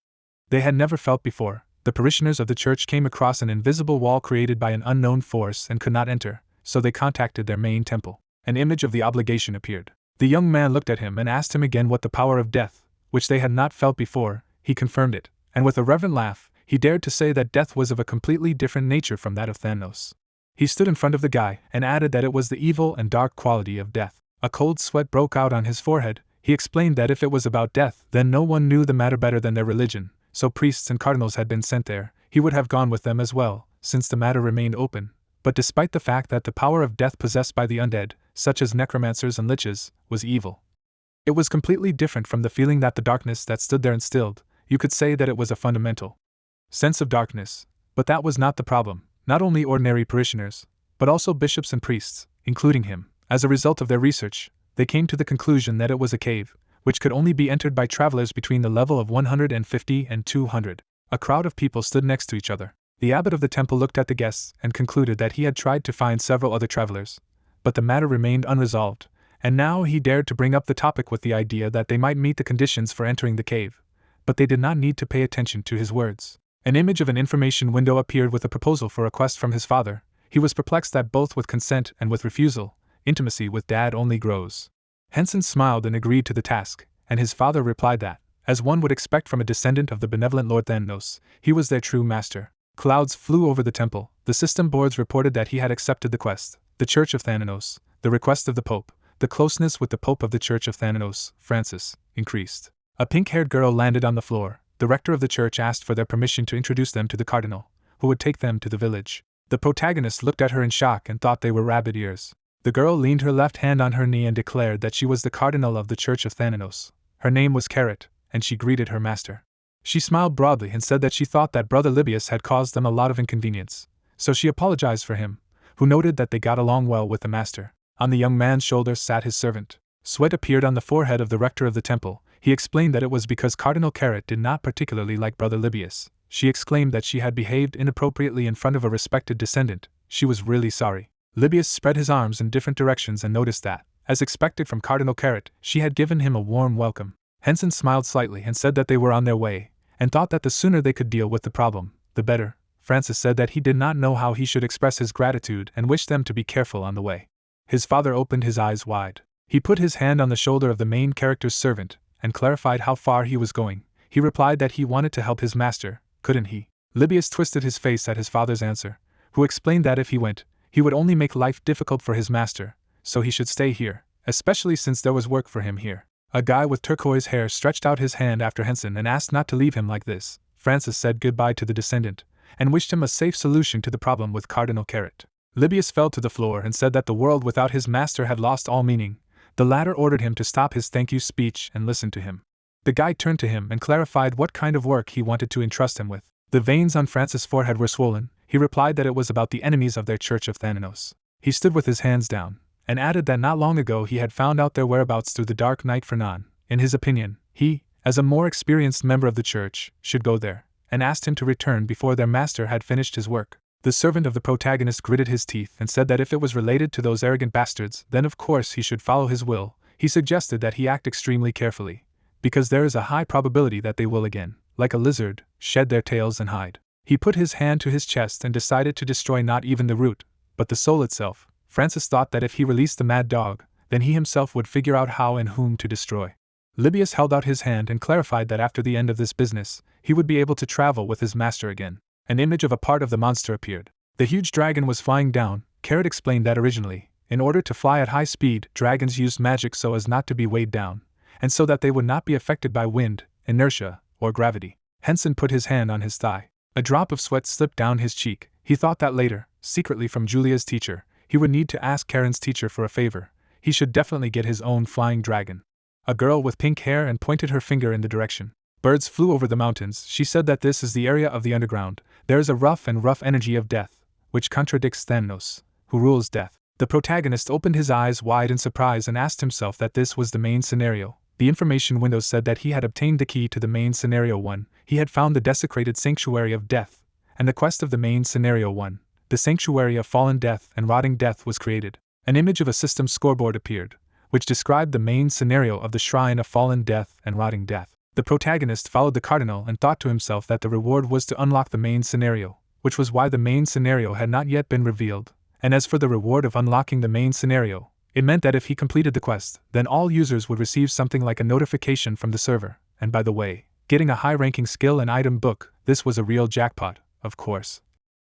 they had never felt before. The parishioners of the church came across an invisible wall created by an unknown force and could not enter, so they contacted their main temple. An image of the obligation appeared. The young man looked at him and asked him again what the power of death, which they had not felt before. He confirmed it, and with a reverent laugh, he dared to say that death was of a completely different nature from that of Thanos. He stood in front of the guy and added that it was the evil and dark quality of death. A cold sweat broke out on his forehead. He explained that if it was about death, then no one knew the matter better than their religion, so priests and cardinals had been sent there. He would have gone with them as well, since the matter remained open. But despite the fact that the power of death possessed by the undead, such as necromancers and liches, was evil. It was completely different from the feeling that the darkness that stood there instilled. You could say that it was a fundamental sense of darkness, but that was not the problem. Not only ordinary parishioners, but also bishops and priests, including him. As a result of their research, they came to the conclusion that it was a cave, which could only be entered by travelers between the level of 150 and 200. A crowd of people stood next to each other. The abbot of the temple looked at the guests and concluded that he had tried to find several other travelers, but the matter remained unresolved, and now he dared to bring up the topic with the idea that they might meet the conditions for entering the cave, but they did not need to pay attention to his words. An image of an information window appeared with a proposal for a quest from his father. He was perplexed that both with consent and with refusal, intimacy with dad only grows. Hensen smiled and agreed to the task, and his father replied that, as one would expect from a descendant of the benevolent Lord Thanos, he was their true master. Clouds flew over the temple. The system boards reported that he had accepted the quest. The Church of Thanatos, the request of the Pope, the closeness with the Pope of the Church of Thanatos, Francis, increased. A pink-haired girl landed on the floor. The rector of the church asked for their permission to introduce them to the cardinal, who would take them to the village. The protagonist looked at her in shock and thought they were rabbit ears. The girl leaned her left hand on her knee and declared that she was the cardinal of the Church of Thanatos. Her name was Carrot, and she greeted her master. She smiled broadly and said that she thought that Brother Libius had caused them a lot of inconvenience, so she apologized for him, who noted that they got along well with the master. On the young man's shoulder sat his servant. Sweat appeared on the forehead of the rector of the temple. He explained that it was because Cardinal Carrot did not particularly like Brother Libius. She exclaimed that she had behaved inappropriately in front of a respected descendant. She was really sorry. Libius spread his arms in different directions and noticed that, as expected from Cardinal Carrot, she had given him a warm welcome. Hensen smiled slightly and said that they were on their way, and thought that the sooner they could deal with the problem, the better. Francis said that he did not know how he should express his gratitude and wished them to be careful on the way. His father opened his eyes wide. He put his hand on the shoulder of the main character's servant, and clarified how far he was going. He replied that he wanted to help his master, couldn't he? Libius twisted his face at his father's answer, who explained that if he went, he would only make life difficult for his master, so he should stay here, especially since there was work for him here. A guy with turquoise hair stretched out his hand after Hensen and asked not to leave him like this. Francis said goodbye to the descendant, and wished him a safe solution to the problem with Cardinal Carrot. Libius fell to the floor and said that the world without his master had lost all meaning. The latter ordered him to stop his thank you speech and listen to him. The guide turned to him and clarified what kind of work he wanted to entrust him with. The veins on Francis' forehead were swollen. He replied that it was about the enemies of their Church of Thanatos. He stood with his hands down, and added that not long ago he had found out their whereabouts through the dark night for none. In his opinion, he, as a more experienced member of the church, should go there, and asked him to return before their master had finished his work. The servant of the protagonist gritted his teeth and said that if it was related to those arrogant bastards, then of course he should follow his will. He suggested that he act extremely carefully, because there is a high probability that they will again, like a lizard, shed their tails and hide. He put his hand to his chest and decided to destroy not even the root, but the soul itself. Francis thought that if he released the mad dog, then he himself would figure out how and whom to destroy. Libius held out his hand and clarified that after the end of this business, he would be able to travel with his master again. An image of a part of the monster appeared. The huge dragon was flying down. Carrot explained that originally, in order to fly at high speed, dragons used magic so as not to be weighed down, and so that they would not be affected by wind, inertia, or gravity. Hensen put his hand on his thigh. A drop of sweat slipped down his cheek. He thought that later, secretly from Julia's teacher, he would need to ask Karen's teacher for a favor. He should definitely get his own flying dragon. A girl with pink hair and pointed her finger in the direction. Birds flew over the mountains. She said that this is the area of the underground. There is a rough energy of death, which contradicts Thanos, who rules death. The protagonist opened his eyes wide in surprise and asked himself that this was the main scenario. The information window said that he had obtained the key to the main scenario 1. He had found the desecrated sanctuary of death, and the quest of the main scenario 1. The sanctuary of fallen death and rotting death was created. An image of a system scoreboard appeared, which described the main scenario of the shrine of fallen death and rotting death. The protagonist followed the cardinal and thought to himself that the reward was to unlock the main scenario, which was why the main scenario had not yet been revealed. And as for the reward of unlocking the main scenario, it meant that if he completed the quest, then all users would receive something like a notification from the server. And by the way, getting a high-ranking skill and item book, this was a real jackpot, of course.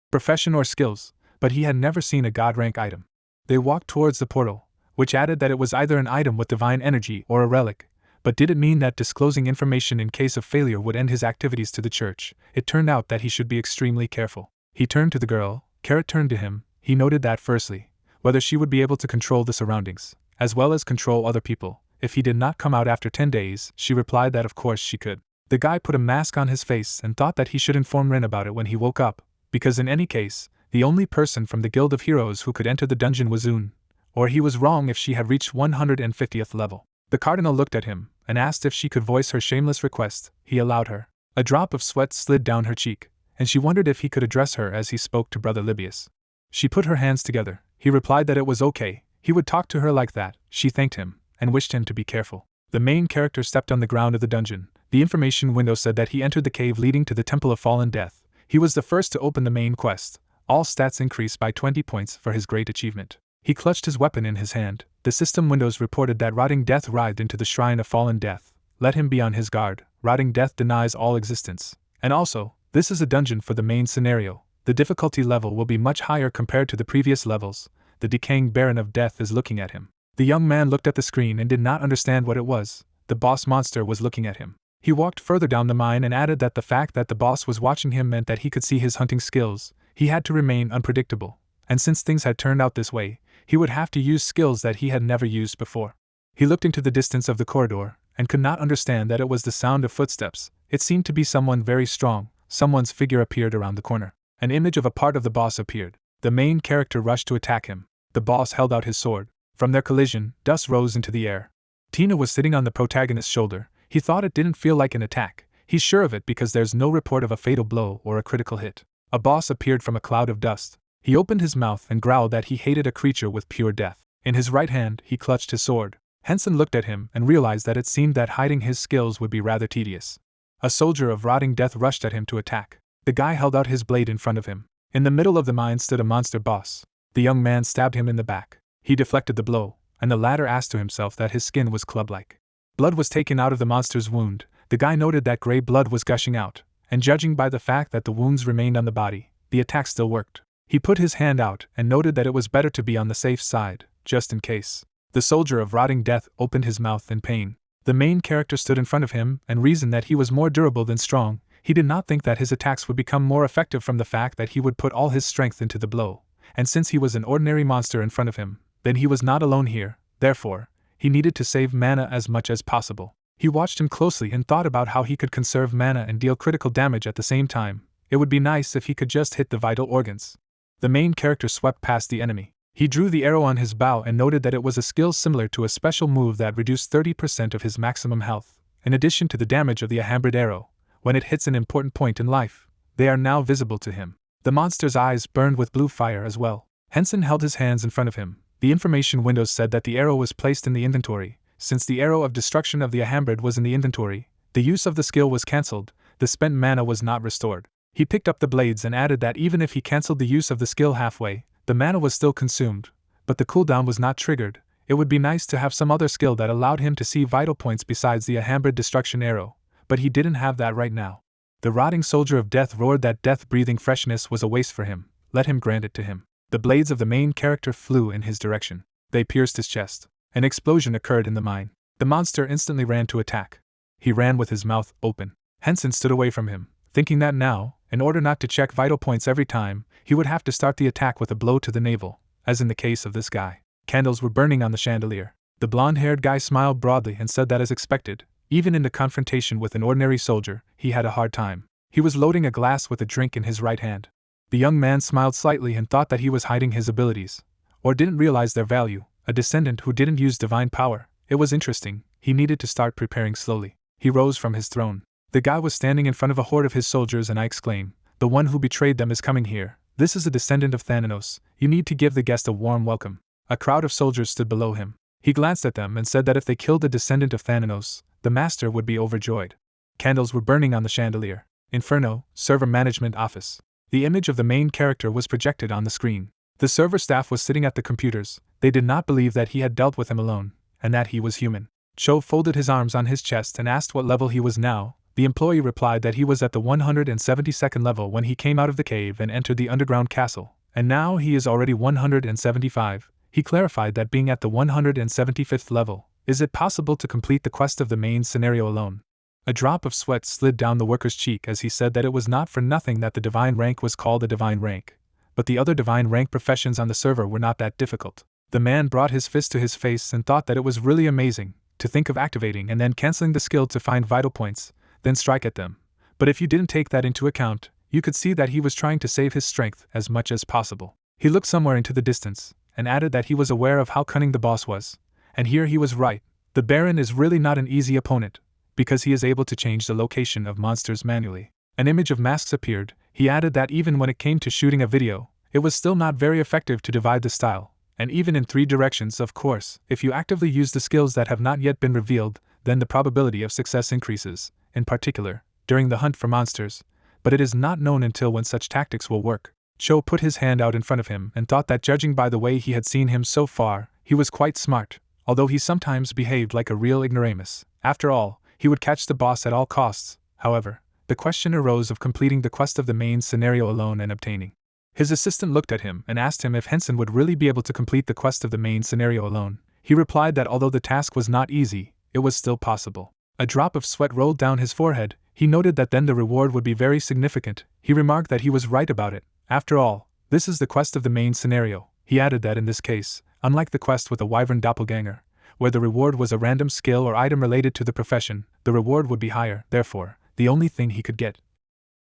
Profession or skills, but he had never seen a god-rank item. They walked towards the portal, which added that it was either an item with divine energy or a relic. But did it mean that disclosing information in case of failure would end his activities to the church? It turned out that he should be extremely careful. He turned to the girl. Carrot turned to him. He noted that firstly, whether she would be able to control the surroundings, as well as control other people, if he did not come out after 10 days. She replied that of course she could. The guy put a mask on his face and thought that he should inform Rin about it when he woke up, because in any case, the only person from the Guild of Heroes who could enter the dungeon was Un, or he was wrong if she had reached 150th level. The cardinal looked at him and asked if she could voice her shameless request. He allowed her. A drop of sweat slid down her cheek, and she wondered if he could address her as he spoke to Brother Libius. She put her hands together. He replied that it was okay, he would talk to her like that. She thanked him and wished him to be careful. The main character stepped on the ground of the dungeon. The information window said that he entered the cave leading to the Temple of Fallen Death. He was the first to open the main quest. All stats increased by 20 points for his great achievement. He clutched his weapon in his hand. The system windows reported that Rotting Death writhed into the Shrine of Fallen Death. Let him be on his guard. Rotting Death denies all existence. And also, this is a dungeon for the main scenario. The difficulty level will be much higher compared to the previous levels. The decaying Baron of Death is looking at him. The young man looked at the screen and did not understand what it was. The boss monster was looking at him. He walked further down the mine and added that the fact that the boss was watching him meant that he could see his hunting skills. He had to remain unpredictable, and since things had turned out this way, he would have to use skills that he had never used before. He looked into the distance of the corridor, and could not understand that it was the sound of footsteps. It seemed to be someone very strong. Someone's figure appeared around the corner. An image of a part of the boss appeared. The main character rushed to attack him. The boss held out his sword. From their collision, dust rose into the air. Tina was sitting on the protagonist's shoulder. He thought it didn't feel like an attack. He's sure of it because there's no report of a fatal blow or a critical hit. A boss appeared from a cloud of dust. He opened his mouth and growled that he hated a creature with pure death. In his right hand, he clutched his sword. Hensen looked at him and realized that it seemed that hiding his skills would be rather tedious. A soldier of Rotting Death rushed at him to attack. The guy held out his blade in front of him. In the middle of the mine stood a monster boss. The young man stabbed him in the back. He deflected the blow, and the latter asked to himself that his skin was club-like. Blood was taken out of the monster's wound. The guy noted that gray blood was gushing out, and judging by the fact that the wounds remained on the body, the attack still worked. He put his hand out and noted that it was better to be on the safe side, just in case. The soldier of Rotting Death opened his mouth in pain. The main character stood in front of him and reasoned that he was more durable than strong. He did not think that his attacks would become more effective from the fact that he would put all his strength into the blow, and since he was an ordinary monster in front of him, then he was not alone here. Therefore, he needed to save mana as much as possible. He watched him closely and thought about how he could conserve mana and deal critical damage at the same time. It would be nice if he could just hit the vital organs. The main character swept past the enemy. He drew the arrow on his bow and noted that it was a skill similar to a special move that reduced 30% of his maximum health. In addition to the damage of the Ahambrid arrow, when it hits an important point in life, they are now visible to him. The monster's eyes burned with blue fire as well. Hensen held his hands in front of him. The information windows said that the arrow was placed in the inventory. Since the arrow of destruction of the Ahambrid was in the inventory, the use of the skill was cancelled. The spent mana was not restored. He picked up the blades and added that even if he cancelled the use of the skill halfway, the mana was still consumed, but the cooldown was not triggered. It would be nice to have some other skill that allowed him to see vital points besides the Ahambrid destruction arrow, but he didn't have that right now. The rotting soldier of death roared that death-breathing freshness was a waste for him. Let him grant it to him. The blades of the main character flew in his direction. They pierced his chest. An explosion occurred in the mine. The monster instantly ran to attack. He ran with his mouth open. Hensen stood away from him, thinking that now, in order not to check vital points every time, he would have to start the attack with a blow to the navel, as in the case of this guy. Candles were burning on the chandelier. The blonde-haired guy smiled broadly and said that as expected, even in the confrontation with an ordinary soldier, he had a hard time. He was loading a glass with a drink in his right hand. The young man smiled slightly and thought that he was hiding his abilities, or didn't realize their value. A descendant who didn't use divine power. It was interesting. He needed to start preparing slowly. He rose from his throne. The guy was standing in front of a horde of his soldiers and I exclaimed, "The one who betrayed them is coming here. This is a descendant of Thanatos. You need to give the guest a warm welcome." A crowd of soldiers stood below him. He glanced at them and said that if they killed the descendant of Thanatos, the master would be overjoyed. Candles were burning on the chandelier. Inferno, server management office. The image of the main character was projected on the screen. The server staff was sitting at the computers. They did not believe that he had dealt with him alone, and that he was human. Cho folded his arms on his chest and asked what level he was now. The employee replied that he was at the 172nd level when he came out of the cave and entered the underground castle, and now he is already 175. He clarified that being at the 175th level, is it possible to complete the quest of the main scenario alone? A drop of sweat slid down the worker's cheek as he said that it was not for nothing that the divine rank was called a divine rank. but the other divine rank professions on the server were not that difficult. The man brought his fist to his face and thought that it was really amazing to think of activating and then canceling the skill to find vital points, then strike at them. But if you didn't take that into account, you could see that he was trying to save his strength as much as possible. He looked somewhere into the distance, and added that he was aware of how cunning the boss was. And here he was right. The Baron is really not an easy opponent, because he is able to change the location of monsters manually. An image of masks appeared. He added that even when it came to shooting a video, it was still not very effective to divide the style, and even in 3 directions. Of course, if you actively use the skills that have not yet been revealed, then the probability of success increases, in particular, during the hunt for monsters, but it is not known until when such tactics will work. Cho put his hand out in front of him and thought that judging by the way he had seen him so far, he was quite smart, although he sometimes behaved like a real ignoramus. After all, he would catch the boss at all costs. However, the question arose of completing the quest of the main scenario alone and obtaining. His assistant looked at him and asked him if Hensen would really be able to complete the quest of the main scenario alone. He replied that although the task was not easy, it was still possible. A drop of sweat rolled down his forehead. He noted that then the reward would be very significant. He remarked that he was right about it. After all, this is the quest of the main scenario. He added that in this case, unlike the quest with a wyvern doppelganger, where the reward was a random skill or item related to the profession, the reward would be higher. Therefore, the only thing he could get.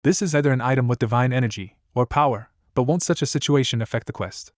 This is either an item with divine energy or power, but won't such a situation affect the quest?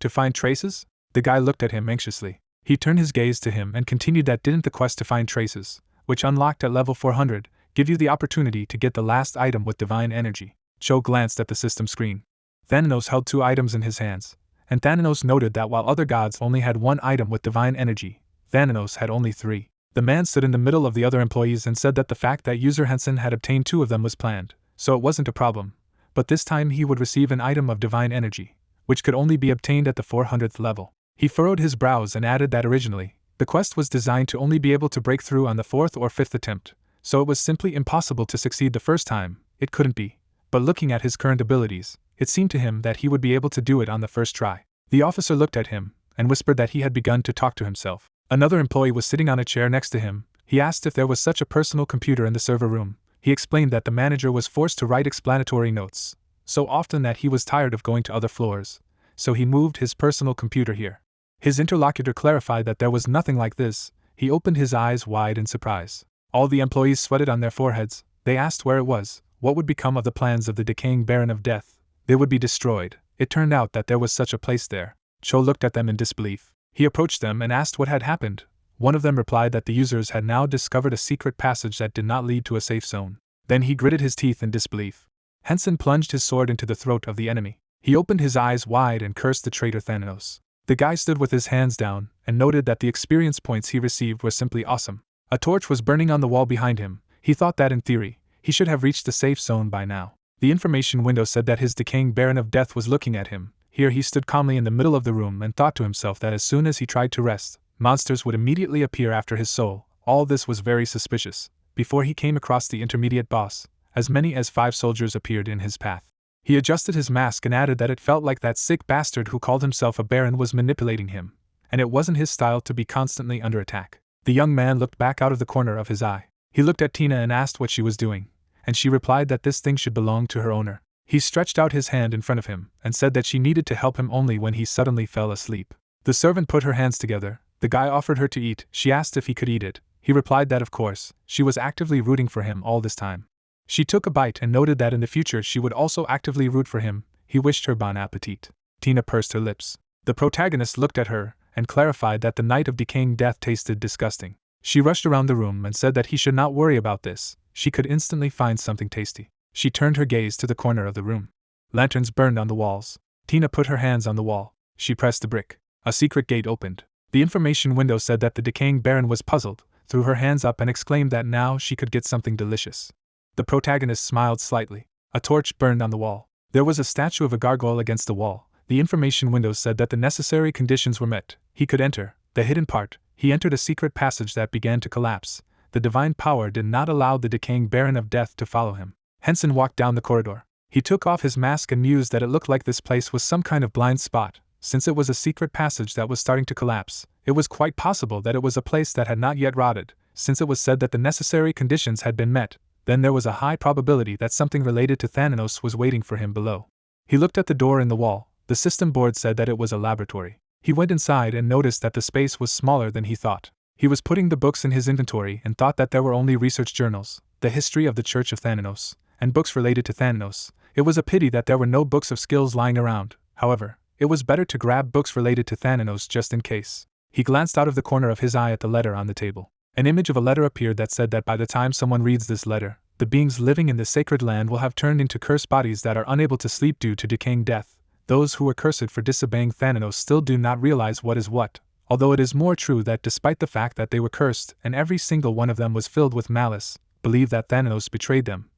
To find traces? The guy looked at him anxiously. He turned his gaze to him and continued that didn't the quest to find traces, which unlocked at level 400, give you the opportunity to get the last item with divine energy? Cho glanced at the system screen. Thanatos held 2 items in his hands, and Thanatos noted that while other gods only had 1 item with divine energy, Thanatos had only 3. The man stood in the middle of the other employees and said that the fact that user Hensen had obtained 2 of them was planned, so it wasn't a problem. But this time he would receive an item of divine energy, which could only be obtained at the 400th level. He furrowed his brows and added that originally, the quest was designed to only be able to break through on the 4th or 5th attempt, so it was simply impossible to succeed the first time. It couldn't be. But looking at his current abilities, it seemed to him that he would be able to do it on the first try. The officer looked at him and whispered that he had begun to talk to himself. Another employee was sitting on a chair next to him. He asked if there was such a personal computer in the server room. He explained that the manager was forced to write explanatory notes so often that he was tired of going to other floors, so he moved his personal computer here. His interlocutor clarified that there was nothing like this. He opened his eyes wide in surprise. All the employees sweated on their foreheads. They asked where it was, what would become of the plans of the decaying Baron of Death. They would be destroyed. It turned out that there was such a place there. Cho looked at them in disbelief. He approached them and asked what had happened. One of them replied that the users had now discovered a secret passage that did not lead to a safe zone. Then he gritted his teeth in disbelief. Hensen plunged his sword into the throat of the enemy. He opened his eyes wide and cursed the traitor Thanatos. The guy stood with his hands down and noted that the experience points he received were simply awesome. A torch was burning on the wall behind him. He thought that in theory, he should have reached the safe zone by now. The information window said that his decaying Baron of Death was looking at him. Here he stood calmly in the middle of the room and thought to himself that as soon as he tried to rest, monsters would immediately appear after his soul. All this was very suspicious. Before he came across the intermediate boss, as many as 5 soldiers appeared in his path. He adjusted his mask and added that it felt like that sick bastard who called himself a baron was manipulating him, and it wasn't his style to be constantly under attack. The young man looked back out of the corner of his eye. He looked at Tina and asked what she was doing, and she replied that this thing should belong to her owner. He stretched out his hand in front of him and said that she needed to help him only when he suddenly fell asleep. The servant put her hands together. The guy offered her to eat. She asked if he could eat it. He replied that of course, she was actively rooting for him all this time. She took a bite and noted that in the future she would also actively root for him. He wished her bon appetit. Tina pursed her lips. The protagonist looked at her and clarified that the night of decaying death tasted disgusting. She rushed around the room and said that he should not worry about this. She could instantly find something tasty. She turned her gaze to the corner of the room. Lanterns burned on the walls. Tina put her hands on the wall. She pressed the brick. A secret gate opened. The information window said that the decaying Baron was puzzled, threw her hands up and exclaimed that now she could get something delicious. The protagonist smiled slightly. A torch burned on the wall. There was a statue of a gargoyle against the wall. The information window said that the necessary conditions were met. He could enter the hidden part. He entered a secret passage that began to collapse. The divine power did not allow the decaying Baron of Death to follow him. Hensen walked down the corridor. He took off his mask and mused that it looked like this place was some kind of blind spot. Since it was a secret passage that was starting to collapse, it was quite possible that it was a place that had not yet rotted. Since it was said that the necessary conditions had been met, then there was a high probability that something related to Thanatos was waiting for him below. He looked at the door in the wall. The system board said that it was a laboratory. He went inside and noticed that the space was smaller than he thought. He was putting the books in his inventory and thought that there were only research journals, the history of the Church of Thanatos, and books related to Thanatos. It was a pity that there were no books of skills lying around. However, it was better to grab books related to Thanatos just in case. He glanced out of the corner of his eye at the letter on the table. An image of a letter appeared that said that by the time someone reads this letter, the beings living in the sacred land will have turned into cursed bodies that are unable to sleep due to decaying death. Those who were cursed for disobeying Thanatos still do not realize what is what, although it is more true that despite the fact that they were cursed and every single one of them was filled with malice, believe that Thanatos betrayed them.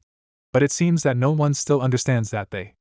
But it seems that no one still understands that they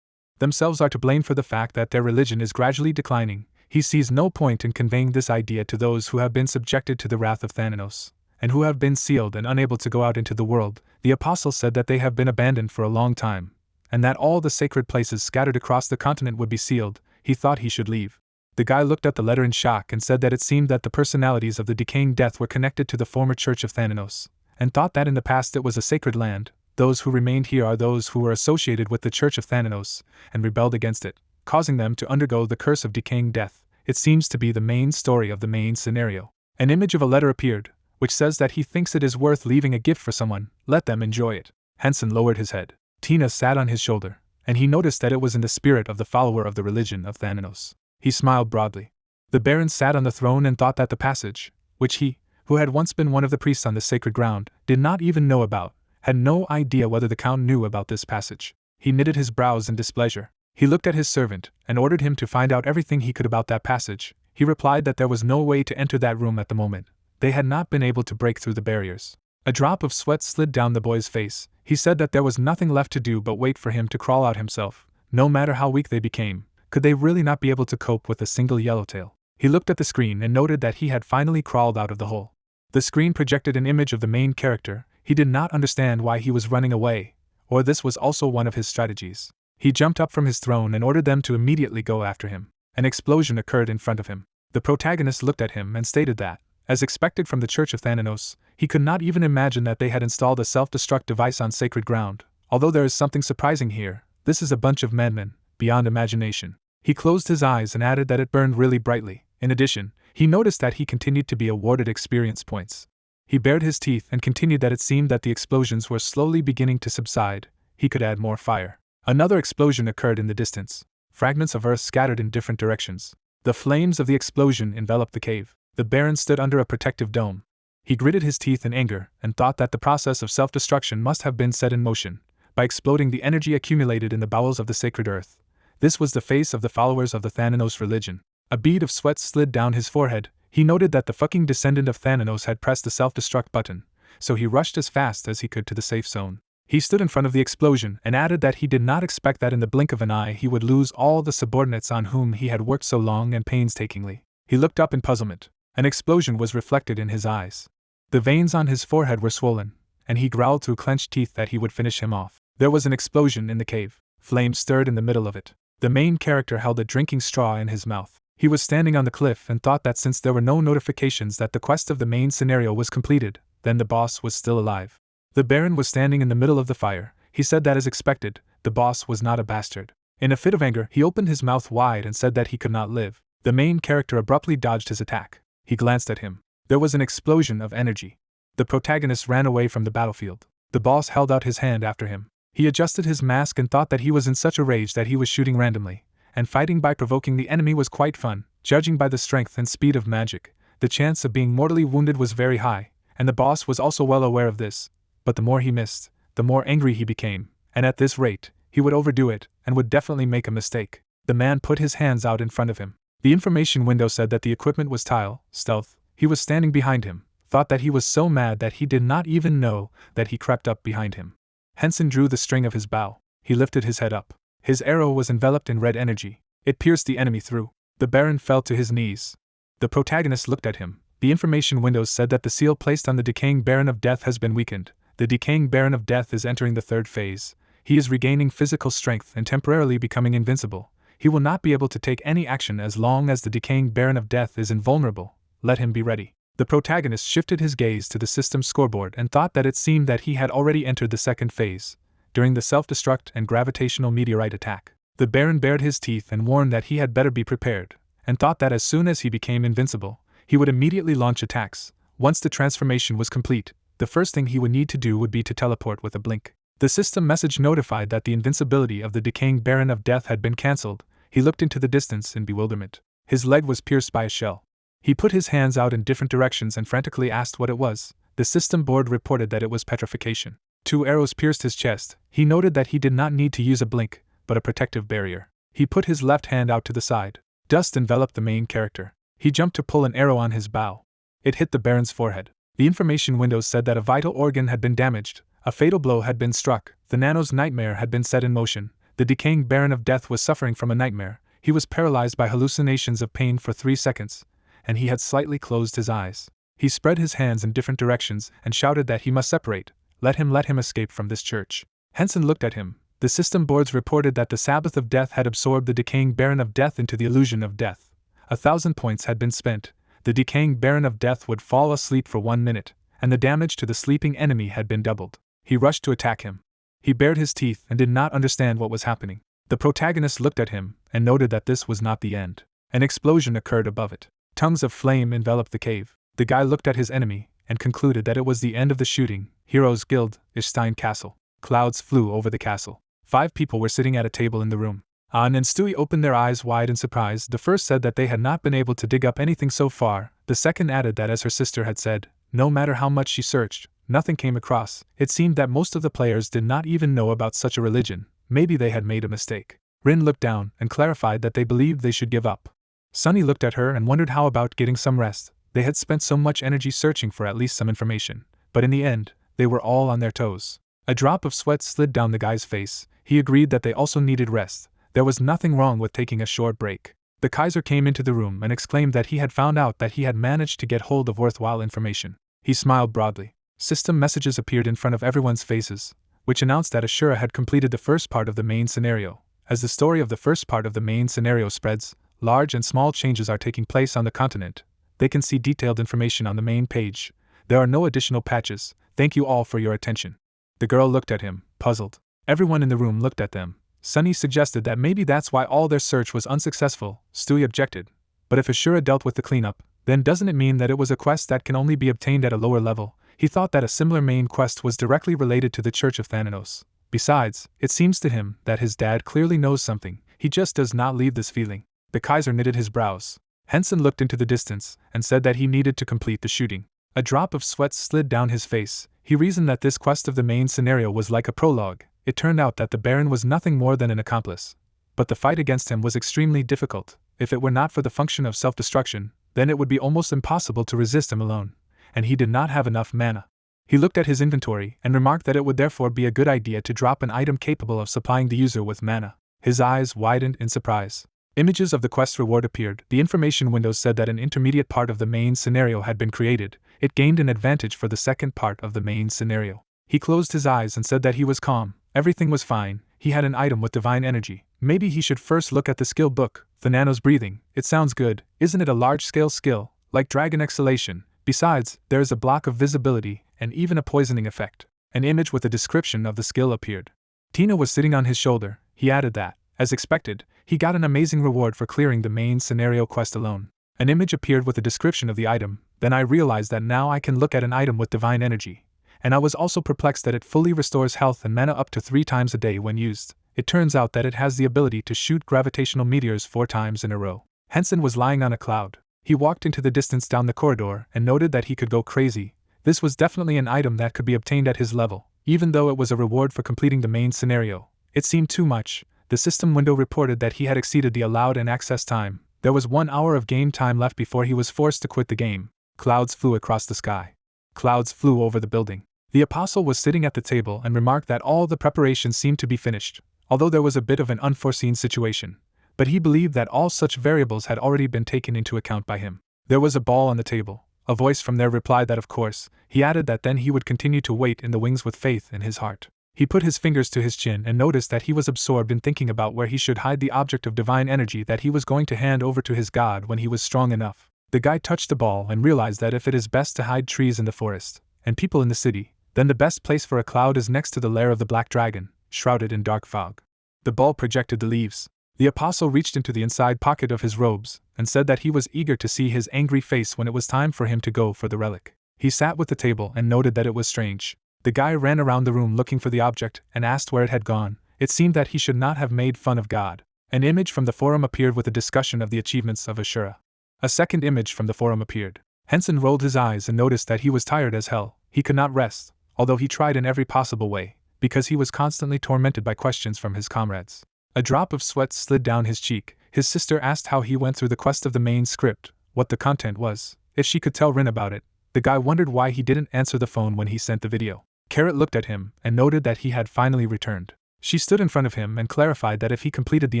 themselves are to blame for the fact that their religion is gradually declining. He sees no point in conveying this idea to those who have been subjected to the wrath of Thanatos, and who have been sealed and unable to go out into the world. The apostle said that they have been abandoned for a long time, and that all the sacred places scattered across the continent would be sealed. He thought he should leave. The guy looked at the letter in shock and said that it seemed that the personalities of the decaying death were connected to the former Church of Thanatos, and thought that in the past it was a sacred land. Those who remained here are those who were associated with the Church of Thanatos and rebelled against it, causing them to undergo the curse of decaying death. It seems to be the main story of the main scenario. An image of a letter appeared, which says that he thinks it is worth leaving a gift for someone. Let them enjoy it. Hensen lowered his head. Hina sat on his shoulder, and he noticed that it was in the spirit of the follower of the religion of Thanatos. He smiled broadly. The Baron sat on the throne and thought that the passage, which he, who had once been one of the priests on the sacred ground, did not even know about, had no idea whether the Count knew about this passage. He knitted his brows in displeasure. He looked at his servant, and ordered him to find out everything he could about that passage. He replied that there was no way to enter that room at the moment. They had not been able to break through the barriers. A drop of sweat slid down the boy's face. He said that there was nothing left to do but wait for him to crawl out himself. No matter how weak they became, could they really not be able to cope with a single yellowtail? He looked at the screen and noted that he had finally crawled out of the hole. The screen projected an image of the main character. He did not understand why he was running away, or this was also one of his strategies. He jumped up from his throne and ordered them to immediately go after him. An explosion occurred in front of him. The protagonist looked at him and stated that, as expected from the Church of Thanatos, he could not even imagine that they had installed a self-destruct device on sacred ground. Although there is something surprising here, this is a bunch of madmen, beyond imagination. He closed his eyes and added that it burned really brightly. In addition, he noticed that he continued to be awarded experience points. He bared his teeth and continued that it seemed that the explosions were slowly beginning to subside. He could add more fire. Another explosion occurred in the distance. Fragments of earth scattered in different directions. The flames of the explosion enveloped the cave. The Baron stood under a protective dome. He gritted his teeth in anger and thought that the process of self-destruction must have been set in motion by exploding the energy accumulated in the bowels of the sacred earth. This was the face of the followers of the Thanatos religion. A bead of sweat slid down his forehead. He noted that the fucking descendant of Thanatos had pressed the self-destruct button, so he rushed as fast as he could to the safe zone. He stood in front of the explosion and added that he did not expect that in the blink of an eye he would lose all the subordinates on whom he had worked so long and painstakingly. He looked up in puzzlement. An explosion was reflected in his eyes. The veins on his forehead were swollen, and he growled through clenched teeth that he would finish him off. There was an explosion in the cave. Flames stirred in the middle of it. The main character held a drinking straw in his mouth. He was standing on the cliff and thought that since there were no notifications that the quest of the main scenario was completed, then the boss was still alive. The Baron was standing in the middle of the fire. He said that as expected, the boss was not a bastard. In a fit of anger, he opened his mouth wide and said that he could not live. The main character abruptly dodged his attack. He glanced at him. There was an explosion of energy. The protagonist ran away from the battlefield. The boss held out his hand after him. He adjusted his mask and thought that he was in such a rage that he was shooting randomly, and fighting by provoking the enemy was quite fun. Judging by the strength and speed of magic, the chance of being mortally wounded was very high, and the boss was also well aware of this. But the more he missed, the more angry he became, and at this rate, he would overdo it, and would definitely make a mistake. The man put his hands out in front of him. The information window said that the equipment was stealth. He was standing behind him, thought that he was so mad that he did not even know that he crept up behind him. Hensen drew the string of his bow. He lifted his head up. His arrow was enveloped in red energy. It pierced the enemy through. The Baron fell to his knees. The protagonist looked at him. The information windows said that the seal placed on the decaying Baron of Death has been weakened. The decaying Baron of Death is entering the third phase. He is regaining physical strength and temporarily becoming invincible. He will not be able to take any action as long as the decaying Baron of Death is invulnerable. Let him be ready. The protagonist shifted his gaze to the system's scoreboard and thought that it seemed that he had already entered the second phase, during the self-destruct and gravitational meteorite attack. The Baron bared his teeth and warned that he had better be prepared, and thought that as soon as he became invincible, he would immediately launch attacks. Once the transformation was complete, the first thing he would need to do would be to teleport with a blink. The system message notified that the invincibility of the decaying Baron of Death had been cancelled. He looked into the distance in bewilderment. His leg was pierced by a shell. He put his hands out in different directions and frantically asked what it was. The system board reported that it was petrification. 2 arrows pierced his chest. He noted that he did not need to use a blink, but a protective barrier. He put his left hand out to the side. Dust enveloped the main character. He jumped to pull an arrow on his bow. It hit the Baron's forehead. The information window said that a vital organ had been damaged. A fatal blow had been struck. The Nano's nightmare had been set in motion. The decaying Baron of Death was suffering from a nightmare. He was paralyzed by hallucinations of pain for 3 seconds, and he had slightly closed his eyes. He spread his hands in different directions and shouted that he must separate. Let him escape from this church. Hensen looked at him. The system boards reported that the Sabbath of Death had absorbed the decaying Baron of Death into the illusion of death. 1,000 points had been spent. The decaying Baron of Death would fall asleep for 1 minute, and the damage to the sleeping enemy had been doubled. He rushed to attack him. He bared his teeth and did not understand what was happening. The protagonist looked at him and noted that this was not the end. An explosion occurred above it. Tongues of flame enveloped the cave. The guy looked at his enemy and concluded that it was the end of the shooting. Heroes Guild, Ishstein Castle. Clouds flew over the castle. 5 people were sitting at a table in the room. An and Stewie opened their eyes wide in surprise. The first said that they had not been able to dig up anything so far. The second added that, as her sister had said, no matter how much she searched, nothing came across. It seemed that most of the players did not even know about such a religion. Maybe they had made a mistake. Rin looked down and clarified that they believed they should give up. Sunny looked at her and wondered how about getting some rest. They had spent so much energy searching for at least some information, but in the end, they were all on their toes. A drop of sweat slid down the guy's face. He agreed that they also needed rest. There was nothing wrong with taking a short break. The Kaiser came into the room and exclaimed that he had found out that he had managed to get hold of worthwhile information. He smiled broadly. System messages appeared in front of everyone's faces, which announced that Ashura had completed the first part of the main scenario. As the story of the first part of the main scenario spreads, large and small changes are taking place on the continent. They can see detailed information on the main page. There are no additional patches. Thank you all for your attention. The girl looked at him, puzzled. Everyone in the room looked at them. Sunny suggested that maybe that's why all their search was unsuccessful. Stewie objected. But if Ashura dealt with the cleanup, then doesn't it mean that it was a quest that can only be obtained at a lower level? He thought that a similar main quest was directly related to the Church of Thanatos. Besides, it seems to him that his dad clearly knows something. He just does not leave this feeling. The Kaiser knitted his brows. Hensen looked into the distance and said that he needed to complete the shooting. A drop of sweat slid down his face. He reasoned that this quest of the main scenario was like a prologue. It turned out that the Baron was nothing more than an accomplice. But the fight against him was extremely difficult. If it were not for the function of self-destruction, then it would be almost impossible to resist him alone. And he did not have enough mana. He looked at his inventory and remarked that it would therefore be a good idea to drop an item capable of supplying the user with mana. His eyes widened in surprise. Images of the quest reward appeared. The information window said that an intermediate part of the main scenario had been created. It gained an advantage for the second part of the main scenario. He closed his eyes and said that he was calm. Everything was fine. He had an item with divine energy. Maybe he should first look at the skill book. The Nano's breathing. It sounds good. Isn't it a large-scale skill, like dragon exhalation? Besides, there is a block of visibility and even a poisoning effect. An image with a description of the skill appeared. Tina was sitting on his shoulder. He added that, as expected, he got an amazing reward for clearing the main scenario quest alone. An image appeared with a description of the item. Then I realized that now I can look at an item with divine energy. And I was also perplexed that it fully restores health and mana up to 3 times a day when used. It turns out that it has the ability to shoot gravitational meteors 4 times in a row. Hensen was lying on a cloud. He walked into the distance down the corridor and noted that he could go crazy. This was definitely an item that could be obtained at his level, even though it was a reward for completing the main scenario. It seemed too much. The system window reported that he had exceeded the allowed and access time. There was 1 hour of game time left before he was forced to quit the game. Clouds flew across the sky. Clouds flew over the building. The apostle was sitting at the table and remarked that all the preparations seemed to be finished, although there was a bit of an unforeseen situation. But he believed that all such variables had already been taken into account by him. There was a ball on the table. A voice from there replied that of course. He added that then he would continue to wait in the wings with faith in his heart. He put his fingers to his chin and noticed that he was absorbed in thinking about where he should hide the object of divine energy that he was going to hand over to his god when he was strong enough. The guy touched the ball and realized that if it is best to hide trees in the forest, and people in the city, then the best place for a cloud is next to the lair of the black dragon, shrouded in dark fog. The ball projected the leaves. The apostle reached into the inside pocket of his robes and said that he was eager to see his angry face when it was time for him to go for the relic. He sat with the table and noted that it was strange. The guy ran around the room looking for the object and asked where it had gone. It seemed that he should not have made fun of God. An image from the forum appeared with a discussion of the achievements of Ashura. A second image from the forum appeared. Hensen rolled his eyes and noticed that he was tired as hell. He could not rest, although he tried in every possible way, because he was constantly tormented by questions from his comrades. A drop of sweat slid down his cheek. His sister asked how he went through the quest of the main script, what the content was, if she could tell Rin about it. The guy wondered why he didn't answer the phone when he sent the video. Carrot looked at him and noted that he had finally returned. She stood in front of him and clarified that if he completed the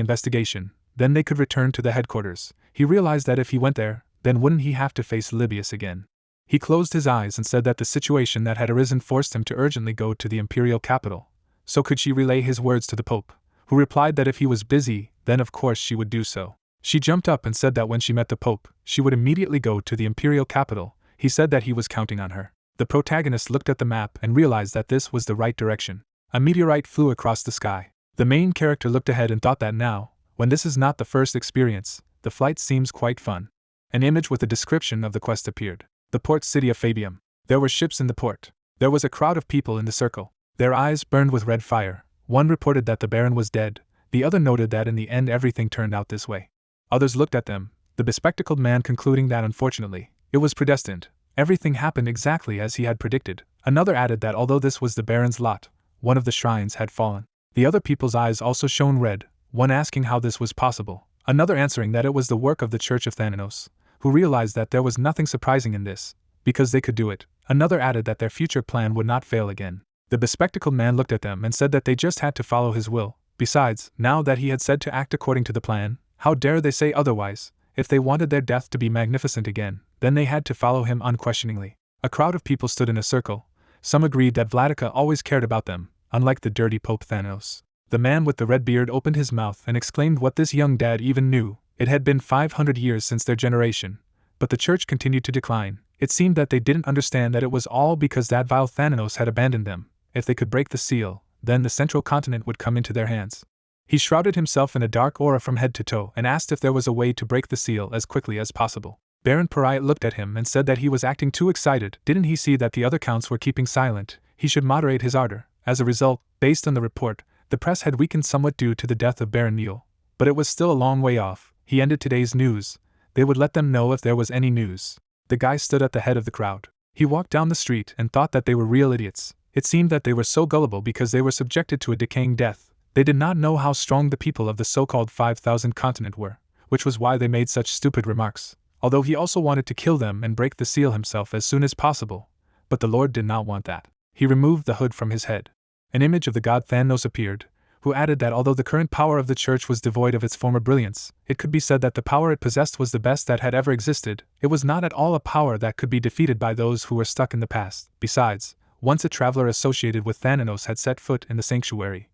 investigation, then they could return to the headquarters. He realized that if he went there, then wouldn't he have to face Libius again? He closed his eyes and said that the situation that had arisen forced him to urgently go to the imperial capital. So could she relay his words to the Pope, who replied that if he was busy, then of course she would do so. She jumped up and said that when she met the Pope, she would immediately go to the imperial capital. He said that he was counting on her. The protagonist looked at the map and realized that this was the right direction. A meteorite flew across the sky. The main character looked ahead and thought that now, when this is not the first experience, the flight seems quite fun. An image with a description of the quest appeared. The port city of Fabium. There were ships in the port. There was a crowd of people in the circle. Their eyes burned with red fire. One reported that the Baron was dead. The other noted that in the end everything turned out this way. Others looked at them, the bespectacled man concluding that unfortunately, it was predestined. Everything happened exactly as he had predicted. Another added that although this was the Baron's lot, one of the shrines had fallen. The other people's eyes also shone red, one asking how this was possible, another answering that it was the work of the Church of Thanatos, who realized that there was nothing surprising in this, because they could do it. Another added that their future plan would not fail again. The bespectacled man looked at them and said that they just had to follow his will. Besides, now that he had said to act according to the plan, how dare they say otherwise? If they wanted their death to be magnificent again, then they had to follow him unquestioningly. A crowd of people stood in a circle. Some agreed that Vladica always cared about them, unlike the dirty Pope Thanos. The man with the red beard opened his mouth and exclaimed what this young dad even knew. It had been 500 years since their generation, but the church continued to decline. It seemed that they didn't understand that it was all because that vile Thanatos had abandoned them. If they could break the seal, then the central continent would come into their hands. He shrouded himself in a dark aura from head to toe and asked if there was a way to break the seal as quickly as possible. Baron Pariah looked at him and said that he was acting too excited. Didn't he see that the other counts were keeping silent? He should moderate his ardor. As a result, based on the report, the press had weakened somewhat due to the death of Baron Neil. But it was still a long way off. He ended today's news. They would let them know if there was any news. The guy stood at the head of the crowd. He walked down the street and thought that they were real idiots. It seemed that they were so gullible because they were subjected to a decaying death. They did not know how strong the people of the so-called 5,000 continent were, which was why they made such stupid remarks. Although he also wanted to kill them and break the seal himself as soon as possible. But the Lord did not want that. He removed the hood from his head. An image of the god Thanos appeared, who added that although the current power of the church was devoid of its former brilliance, it could be said that the power it possessed was the best that had ever existed. It was not at all a power that could be defeated by those who were stuck in the past. Besides, once a traveler associated with Thanatos had set foot in the sanctuary,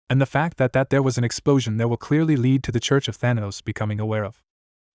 and the fact that there was an explosion there will clearly lead to the Church of Thanatos becoming aware of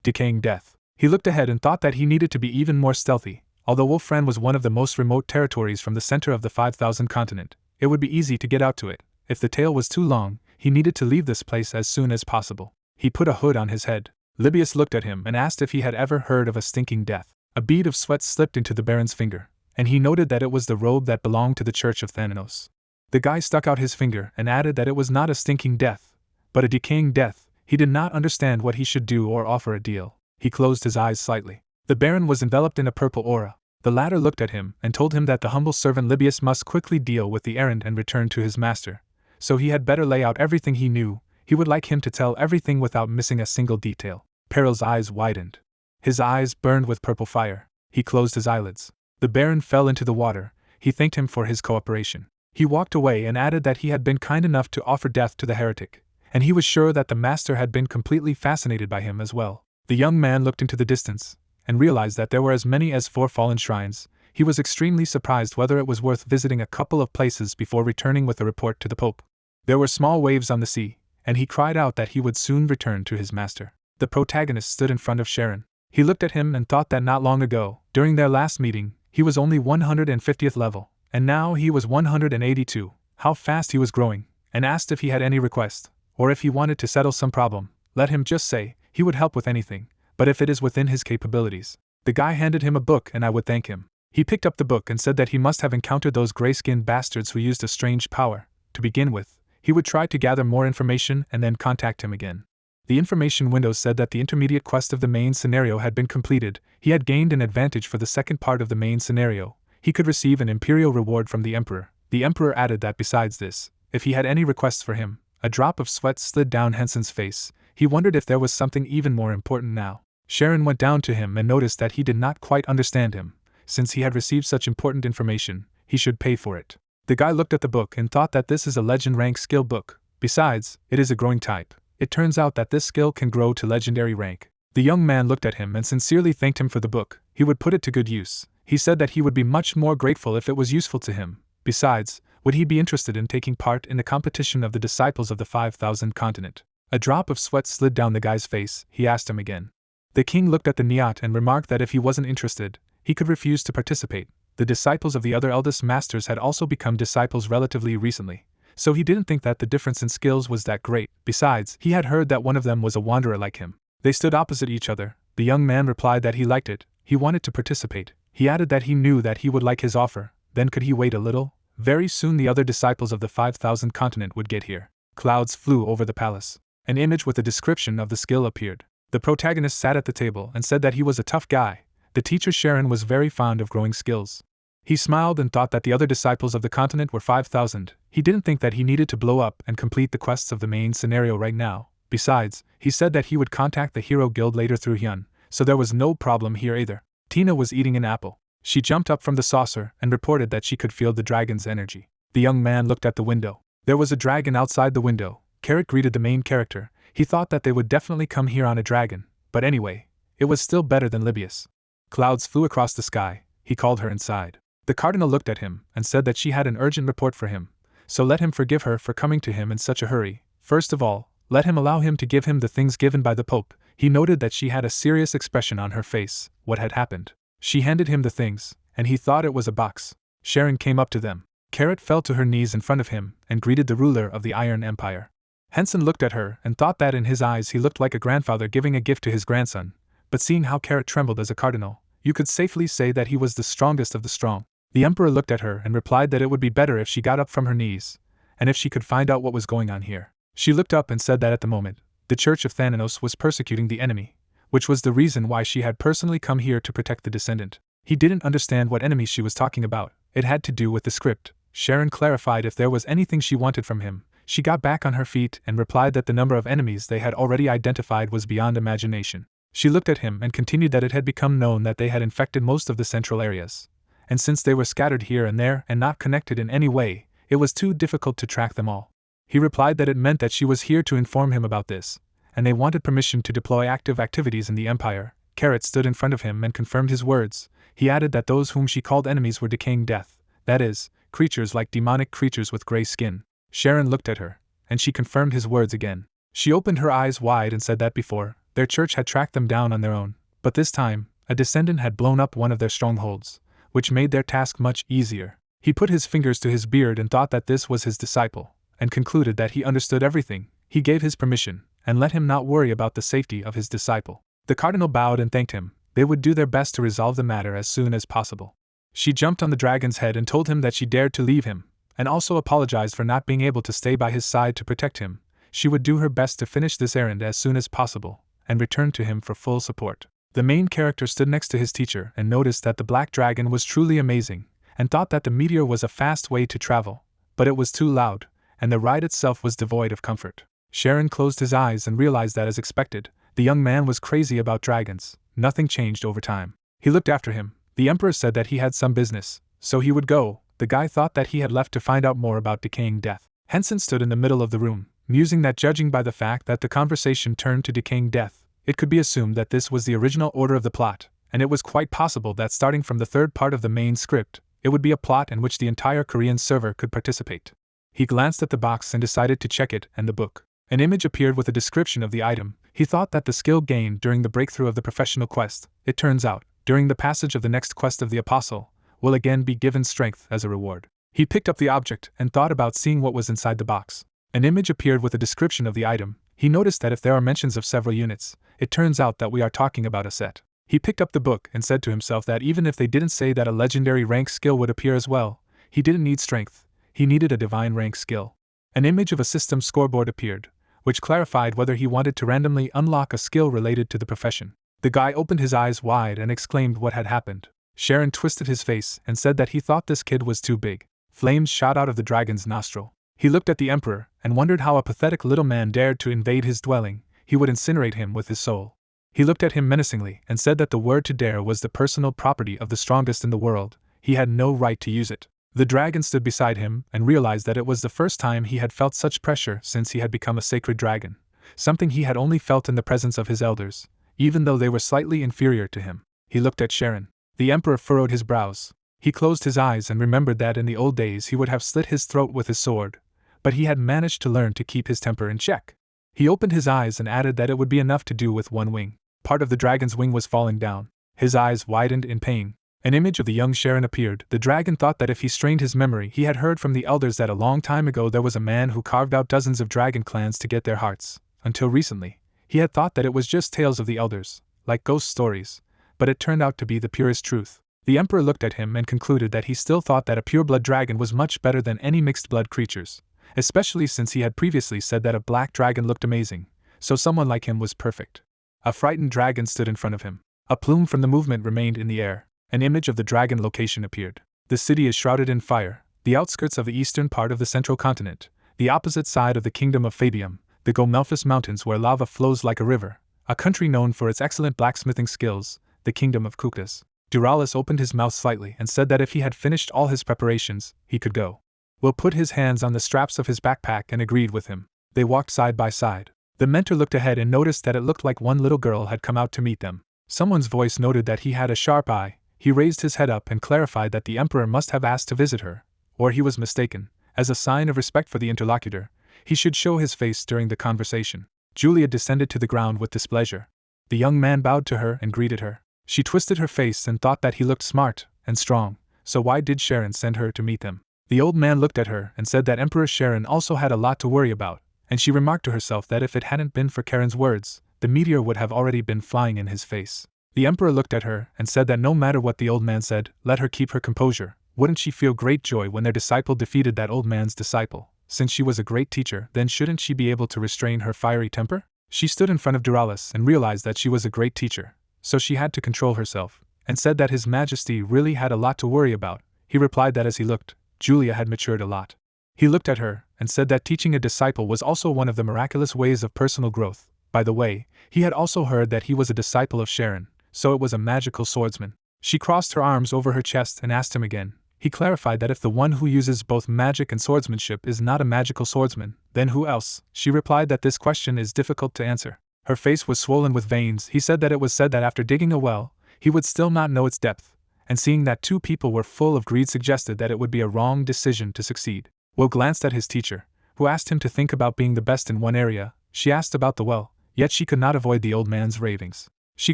decaying death. He looked ahead and thought that he needed to be even more stealthy. Although Wolfran was one of the most remote territories from the center of the 5,000 continent, it would be easy to get out to it. If the tail was too long, he needed to leave this place as soon as possible. He put a hood on his head. Libius looked at him and asked if he had ever heard of a stinking death. A bead of sweat slipped into the Baron's finger, and he noted that it was the robe that belonged to the Church of Thanatos. The guy stuck out his finger and added that it was not a stinking death, but a decaying death. He did not understand what he should do or offer a deal. He closed his eyes slightly. The Baron was enveloped in a purple aura. The latter looked at him and told him that the humble servant Libius must quickly deal with the errand and return to his master, so he had better lay out everything he knew. He would like him to tell everything without missing a single detail. Peril's eyes widened. His eyes burned with purple fire. He closed his eyelids. The Baron fell into the water. He thanked him for his cooperation. He walked away and added that he had been kind enough to offer death to the heretic, and he was sure that the master had been completely fascinated by him as well. The young man looked into the distance, and realized that there were as many as 4 fallen shrines. He was extremely surprised whether it was worth visiting a couple of places before returning with a report to the Pope. There were small waves on the sea, and he cried out that he would soon return to his master. The protagonist stood in front of Sharon. He looked at him and thought that not long ago, during their last meeting, he was only 150th level, and now he was 182. How fast he was growing, and asked if he had any request. or if he wanted to settle some problem, let him just say, he would help with anything, but if it is within his capabilities. The guy handed him a book and I would thank him. He picked up the book and said that he must have encountered those gray-skinned bastards who used a strange power. To begin with, he would try to gather more information and then contact him again. The information window said that the intermediate quest of the main scenario had been completed. He had gained an advantage for the second part of the main scenario. He could receive an imperial reward from the Emperor. The Emperor added that besides this, if he had any requests for him, a drop of sweat slid down Hensen's face. He wondered if there was something even more important now. Sharon went down to him and noticed that he did not quite understand him. Since he had received such important information, he should pay for it. The guy looked at the book and thought that this is a legend rank skill book. Besides, it is a growing type. It turns out that this skill can grow to legendary rank. The young man looked at him and sincerely thanked him for the book. He would put it to good use. He said that he would be much more grateful if it was useful to him. Besides, would he be interested in taking part in the competition of the disciples of the 5,000 continent? A drop of sweat slid down the guy's face. He asked him again. The king looked at the Nyat and remarked that if he wasn't interested, he could refuse to participate. The disciples of the other eldest masters had also become disciples relatively recently, so he didn't think that the difference in skills was that great. Besides, he had heard that one of them was a wanderer like him. They stood opposite each other. The young man replied that he liked it. He wanted to participate. He added that he knew that he would like his offer. Then could he wait a little? Very soon the other disciples of the 5,000 continent would get here. Clouds flew over the palace. An image with a description of the skill appeared. The protagonist sat at the table and said that he was a tough guy. The teacher Sharon was very fond of growing skills. He smiled and thought that the other disciples of the continent were 5,000. He didn't think that he needed to blow up and complete the quests of the main scenario right now. Besides, he said that he would contact the Hero Guild later through Hyun, so there was no problem here either. Tina was eating an apple. She jumped up from the saucer and reported that she could feel the dragon's energy. The young man looked at the window. There was a dragon outside the window. Carrot greeted the main character. He thought that they would definitely come here on a dragon, but anyway, it was still better than Libius. Clouds flew across the sky. He called her inside. The cardinal looked at him and said that she had an urgent report for him, so let him forgive her for coming to him in such a hurry. First of all, let him allow him to give him the things given by the Pope. He noted that she had a serious expression on her face. What had happened? She handed him the things, and he thought it was a box. Sharon came up to them. Carrot fell to her knees in front of him and greeted the ruler of the Iron Empire. Hensen looked at her and thought that in his eyes he looked like a grandfather giving a gift to his grandson, but seeing how Carrot trembled as a cardinal, you could safely say that he was the strongest of the strong. The emperor looked at her and replied that it would be better if she got up from her knees, and if she could find out what was going on here. She looked up and said that at the moment, the Church of Thanatos was persecuting the enemy, which was the reason why she had personally come here to protect the descendant. He didn't understand what enemy she was talking about. It had to do with the script. Sharon clarified if there was anything she wanted from him. She got back on her feet and replied that the number of enemies they had already identified was beyond imagination. She looked at him and continued that it had become known that they had infected most of the central areas, and since they were scattered here and there and not connected in any way, it was too difficult to track them all. He replied that it meant that she was here to inform him about this, and they wanted permission to deploy active activities in the Empire. Carrot stood in front of him and confirmed his words. He added that those whom she called enemies were decaying death, that is, creatures like demonic creatures with gray skin. Sharon looked at her, and she confirmed his words again. She opened her eyes wide and said that before, their church had tracked them down on their own, but this time, a descendant had blown up one of their strongholds, which made their task much easier. He put his fingers to his beard and thought that this was his disciple, and concluded that he understood everything. He gave his permission, and let him not worry about the safety of his disciple. The cardinal bowed and thanked him. They would do their best to resolve the matter as soon as possible. She jumped on the dragon's head and told him that she dared to leave him, and also apologized for not being able to stay by his side to protect him. She would do her best to finish this errand as soon as possible, and return to him for full support. The main character stood next to his teacher and noticed that the black dragon was truly amazing, and thought that the meteor was a fast way to travel, but it was too loud, and the ride itself was devoid of comfort. Sharon closed his eyes and realized that as expected, the young man was crazy about dragons. Nothing changed over time. He looked after him. The emperor said that he had some business, so he would go. The guy thought that he had left to find out more about decaying death. Hensen stood in the middle of the room, musing that judging by the fact that the conversation turned to decaying death, it could be assumed that this was the original order of the plot, and it was quite possible that starting from the third part of the main script, it would be a plot in which the entire Korean server could participate. He glanced at the box and decided to check it and the book. An image appeared with a description of the item. He thought that the skill gained during the breakthrough of the professional quest, it turns out, during the passage of the next quest of the apostle, will again be given strength as a reward. He picked up the object and thought about seeing what was inside the box. An image appeared with a description of the item. He noticed that if there are mentions of several units, it turns out that we are talking about a set. He picked up the book and said to himself that even if they didn't say that a legendary rank skill would appear as well, he didn't need strength, he needed a divine rank skill. An image of a system scoreboard appeared, which clarified whether he wanted to randomly unlock a skill related to the profession. The guy opened his eyes wide and exclaimed what had happened. Sharon twisted his face and said that he thought this kid was too big. Flames shot out of the dragon's nostril. He looked at the emperor and wondered how a pathetic little man dared to invade his dwelling. He would incinerate him with his soul. He looked at him menacingly and said that the word to dare was the personal property of the strongest in the world. He had no right to use it. The dragon stood beside him and realized that it was the first time he had felt such pressure since he had become a sacred dragon, something he had only felt in the presence of his elders, even though they were slightly inferior to him. He looked at Sharon. The emperor furrowed his brows. He closed his eyes and remembered that in the old days he would have slit his throat with his sword, but he had managed to learn to keep his temper in check. He opened his eyes and added that it would be enough to do with one wing. Part of the dragon's wing was falling down. His eyes widened in pain. An image of the young Sharon appeared. The dragon thought that if he strained his memory, he had heard from the elders that a long time ago there was a man who carved out dozens of dragon clans to get their hearts. Until recently, he had thought that it was just tales of the elders, like ghost stories, but it turned out to be the purest truth. The emperor looked at him and concluded that he still thought that a pure-blood dragon was much better than any mixed-blood creatures, especially since he had previously said that a black dragon looked amazing, so someone like him was perfect. A frightened dragon stood in front of him. A plume from the movement remained in the air. An image of the dragon location appeared. The city is shrouded in fire, the outskirts of the eastern part of the central continent, the opposite side of the kingdom of Fabium, the Gomelphus Mountains where lava flows like a river, a country known for its excellent blacksmithing skills, the kingdom of Kuktas. Duralis opened his mouth slightly and said that if he had finished all his preparations, he could go. Will put his hands on the straps of his backpack and agreed with him. They walked side by side. The mentor looked ahead and noticed that it looked like one little girl had come out to meet them. Someone's voice noted that he had a sharp eye. He raised his head up and clarified that the emperor must have asked to visit her, or he was mistaken. As a sign of respect for the interlocutor, he should show his face during the conversation. Julia descended to the ground with displeasure. The young man bowed to her and greeted her. She twisted her face and thought that he looked smart and strong, so why did Sharon send her to meet them? The old man looked at her and said that Emperor Sharon also had a lot to worry about, and she remarked to herself that if it hadn't been for Karen's words, the meteor would have already been flying in his face. The emperor looked at her and said that no matter what the old man said, let her keep her composure. Wouldn't she feel great joy when their disciple defeated that old man's disciple? Since she was a great teacher, then shouldn't she be able to restrain her fiery temper? She stood in front of Duralis and realized that she was a great teacher, so she had to control herself, and said that His Majesty really had a lot to worry about. He replied that as he looked, Julia had matured a lot. He looked at her and said that teaching a disciple was also one of the miraculous ways of personal growth. By the way, he had also heard that he was a disciple of Sharon, so it was a magical swordsman. She crossed her arms over her chest and asked him again. He clarified that if the one who uses both magic and swordsmanship is not a magical swordsman, then who else? She replied that this question is difficult to answer. Her face was swollen with veins. He said that it was said that after digging a well, he would still not know its depth, and seeing that two people were full of greed suggested that it would be a wrong decision to succeed. Will glanced at his teacher, who asked him to think about being the best in one area. She asked about the well, yet she could not avoid the old man's ravings. She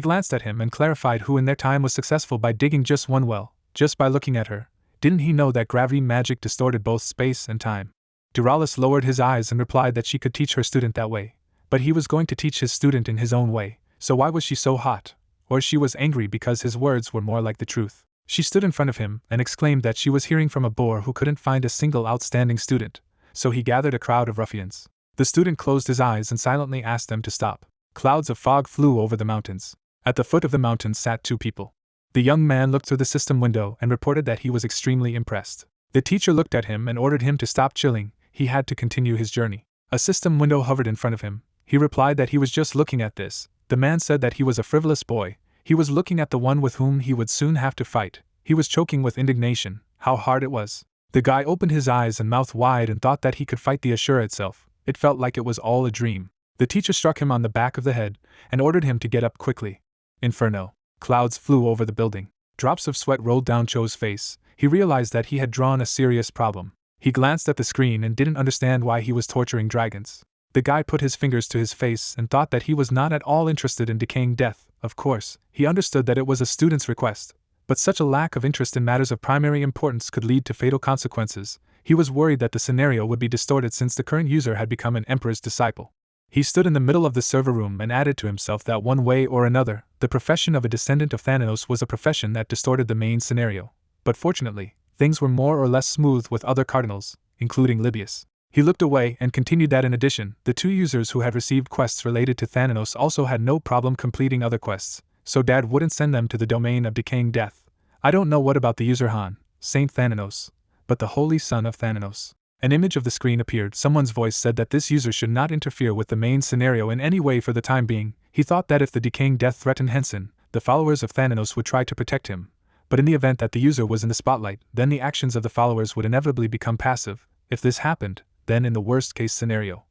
glanced at him and clarified who in their time was successful by digging just one well. Just by looking at her, didn't he know that gravity magic distorted both space and time? Duralis lowered his eyes and replied that she could teach her student that way, but he was going to teach his student in his own way, so why was she so hot? Or she was angry because his words were more like the truth. She stood in front of him and exclaimed that she was hearing from a boor who couldn't find a single outstanding student, so he gathered a crowd of ruffians. The student closed his eyes and silently asked them to stop. Clouds of fog flew over the mountains. At the foot of the mountain sat two people. The young man looked through the system window and reported that he was extremely impressed. The teacher looked at him and ordered him to stop chilling. He had to continue his journey. A system window hovered in front of him. He replied that he was just looking at this. The man said that he was a frivolous boy. He was looking at the one with whom he would soon have to fight. He was choking with indignation. How hard it was. The guy opened his eyes and mouth wide and thought that he could fight the Ashura itself. It felt like it was all a dream. The teacher struck him on the back of the head and ordered him to get up quickly. Inferno. Clouds flew over the building. Drops of sweat rolled down Cho's face. He realized that he had drawn a serious problem. He glanced at the screen and didn't understand why he was torturing dragons. The guy put his fingers to his face and thought that he was not at all interested in decaying death. Of course, he understood that it was a student's request, but such a lack of interest in matters of primary importance could lead to fatal consequences. He was worried that the scenario would be distorted since the current user had become an emperor's disciple. He stood in the middle of the server room and added to himself that one way or another, the profession of a descendant of Thanos was a profession that distorted the main scenario. But fortunately, things were more or less smooth with other cardinals, including Libius. He looked away and continued that in addition, the two users who had received quests related to Thanos also had no problem completing other quests, so Dad wouldn't send them to the domain of decaying death. I don't know what about the user Han, Saint Thananos, but the Holy Son of Thananos. An image of the screen appeared. Someone's voice said that this user should not interfere with the main scenario in any way for the time being. He thought that if the decaying death threatened Hensen, the followers of Thananos would try to protect him. But in the event that the user was in the spotlight, then the actions of the followers would inevitably become passive. If this happened, then in the worst-case scenario,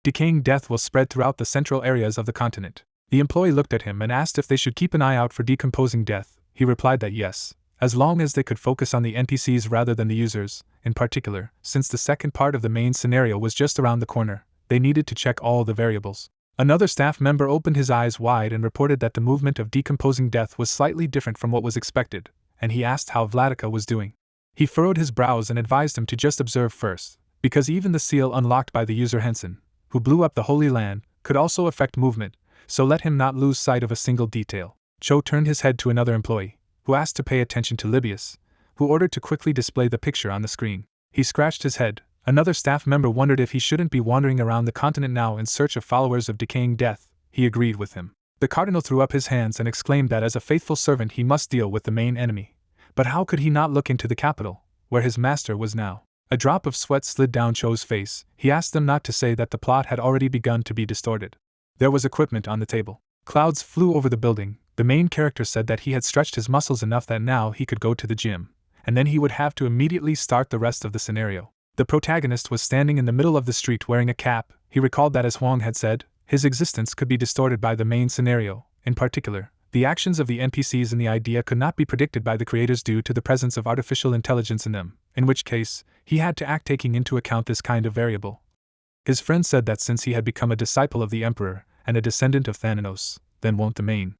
decaying death will spread throughout the central areas of the continent. The employee looked at him and asked if they should keep an eye out for decomposing death. He replied that yes, as long as they could focus on the NPCs rather than the users. In particular, since the second part of the main scenario was just around the corner, they needed to check all the variables. Another staff member opened his eyes wide and reported that the movement of decomposing death was slightly different from what was expected, and he asked how Vladika was doing. He furrowed his brows and advised him to just observe first, because even the seal unlocked by the user Hensen, who blew up the Holy Land, could also affect movement, so let him not lose sight of a single detail. Cho turned his head to another employee, who asked to pay attention to Libius, who ordered to quickly display the picture on the screen. He scratched his head. Another staff member wondered if he shouldn't be wandering around the continent now in search of followers of decaying death. He agreed with him. The cardinal threw up his hands and exclaimed that as a faithful servant he must deal with the main enemy. But how could he not look into the capital, where his master was now? A drop of sweat slid down Cho's face. He asked them not to say that the plot had already begun to be distorted. There was equipment on the table. Clouds flew over the building. The main character said that he had stretched his muscles enough that now he could go to the gym, and then he would have to immediately start the rest of the scenario. The protagonist was standing in the middle of the street wearing a cap. He recalled that as Huang had said, his existence could be distorted by the main scenario. In particular, the actions of the NPCs in the idea could not be predicted by the creators due to the presence of artificial intelligence in them, in which case, he had to act taking into account this kind of variable. His friend said that since he had become a disciple of the Emperor, and a descendant of Thanos, then won't the main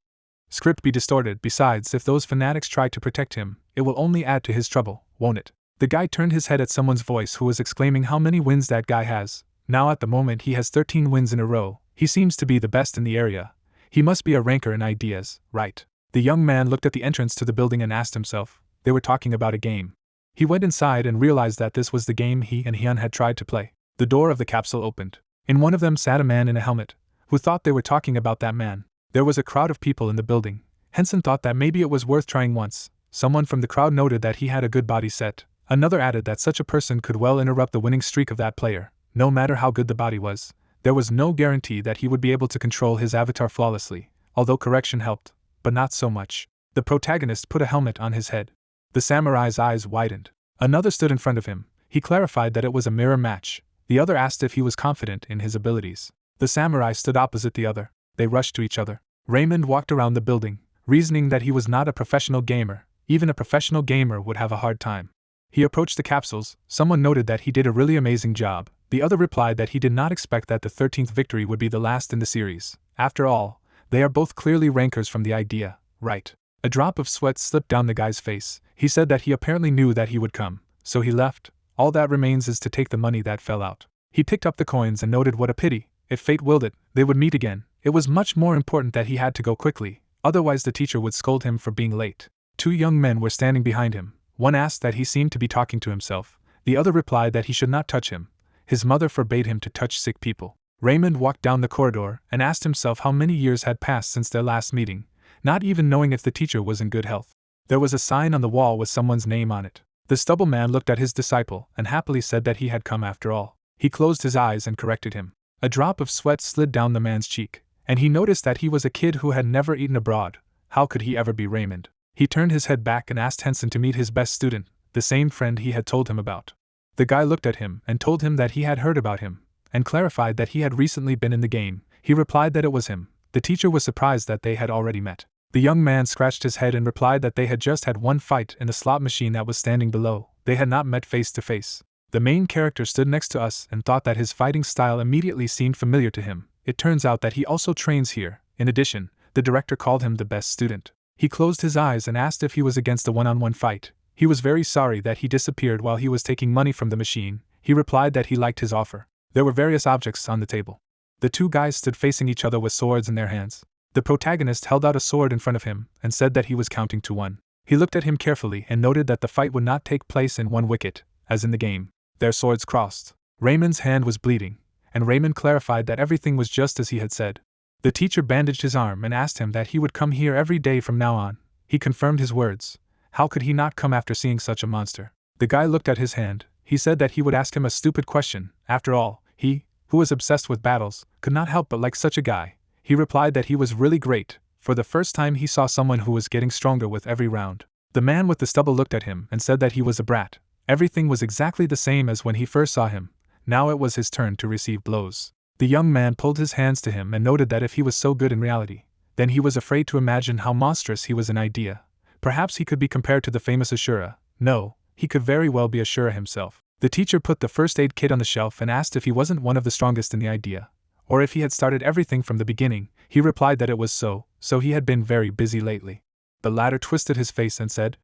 script be distorted? Besides, if those fanatics try to protect him, it will only add to his trouble, won't it? The guy turned his head at someone's voice who was exclaiming how many wins that guy has. Now at the moment he has 13 wins in a row. He seems to be the best in the area. He must be a ranker in ideas, right? The young man looked at the entrance to the building and asked himself. They were talking about a game. He went inside and realized that this was the game he and Hyun had tried to play. The door of the capsule opened. In one of them sat a man in a helmet, who thought they were talking about that man. There was a crowd of people in the building. Hensen thought that maybe it was worth trying once. Someone from the crowd noted that he had a good body set. Another added that such a person could well interrupt the winning streak of that player. No matter how good the body was, there was no guarantee that he would be able to control his avatar flawlessly, although correction helped, but not so much. The protagonist put a helmet on his head. The samurai's eyes widened. Another stood in front of him. He clarified that it was a mirror match. The other asked if he was confident in his abilities. The samurai stood opposite the other. They rushed to each other. Raymond walked around the building, reasoning that he was not a professional gamer. Even a professional gamer would have a hard time. He approached the capsules. Someone noted that he did a really amazing job. The other replied that he did not expect that the 13th victory would be the last in the series. After all, they are both clearly rankers from the idea, right? A drop of sweat slipped down the guy's face. He said that he apparently knew that he would come, so he left. All that remains is to take the money that fell out. He picked up the coins and noted what a pity. If fate willed it, they would meet again. It was much more important that he had to go quickly, otherwise the teacher would scold him for being late. Two young men were standing behind him. One asked that he seemed to be talking to himself. The other replied that he should not touch him. His mother forbade him to touch sick people. Raymond walked down the corridor and asked himself how many years had passed since their last meeting, not even knowing if the teacher was in good health. There was a sign on the wall with someone's name on it. The stubble man looked at his disciple and happily said that he had come after all. He closed his eyes and corrected him. A drop of sweat slid down the man's cheek, and he noticed that he was a kid who had never eaten abroad. How could he ever be Raymond? He turned his head back and asked Hensen to meet his best student, the same friend he had told him about. The guy looked at him and told him that he had heard about him, and clarified that he had recently been in the game. He replied that it was him. The teacher was surprised that they had already met. The young man scratched his head and replied that they had just had one fight in the slot machine that was standing below. They had not met face to face. The main character stood next to us and thought that his fighting style immediately seemed familiar to him. It turns out that he also trains here. In addition, the director called him the best student. He closed his eyes and asked if he was against a one-on-one fight. He was very sorry that he disappeared while he was taking money from the machine. He replied that he liked his offer. There were various objects on the table. The two guys stood facing each other with swords in their hands. The protagonist held out a sword in front of him and said that he was counting to 1. He looked at him carefully and noted that the fight would not take place in one wicket, as in the game. Their swords crossed. Raymond's hand was bleeding, and Raymond clarified that everything was just as he had said. The teacher bandaged his arm and asked him that he would come here every day from now on. He confirmed his words. How could he not come after seeing such a monster? The guy looked at his hand. He said that he would ask him a stupid question. After all, he, who was obsessed with battles, could not help but like such a guy. He replied that he was really great. For the first time he saw someone who was getting stronger with every round. The man with the stubble looked at him and said that he was a brat. Everything was exactly the same as when he first saw him. Now it was his turn to receive blows. The young man pulled his hands to him and noted that if he was so good in reality, then he was afraid to imagine how monstrous he was in idea. Perhaps he could be compared to the famous Ashura. No, he could very well be Ashura himself. The teacher put the first aid kit on the shelf and asked if he wasn't one of the strongest in the idea, or if he had started everything from the beginning. He replied that it was so he had been very busy lately. The latter twisted his face and said,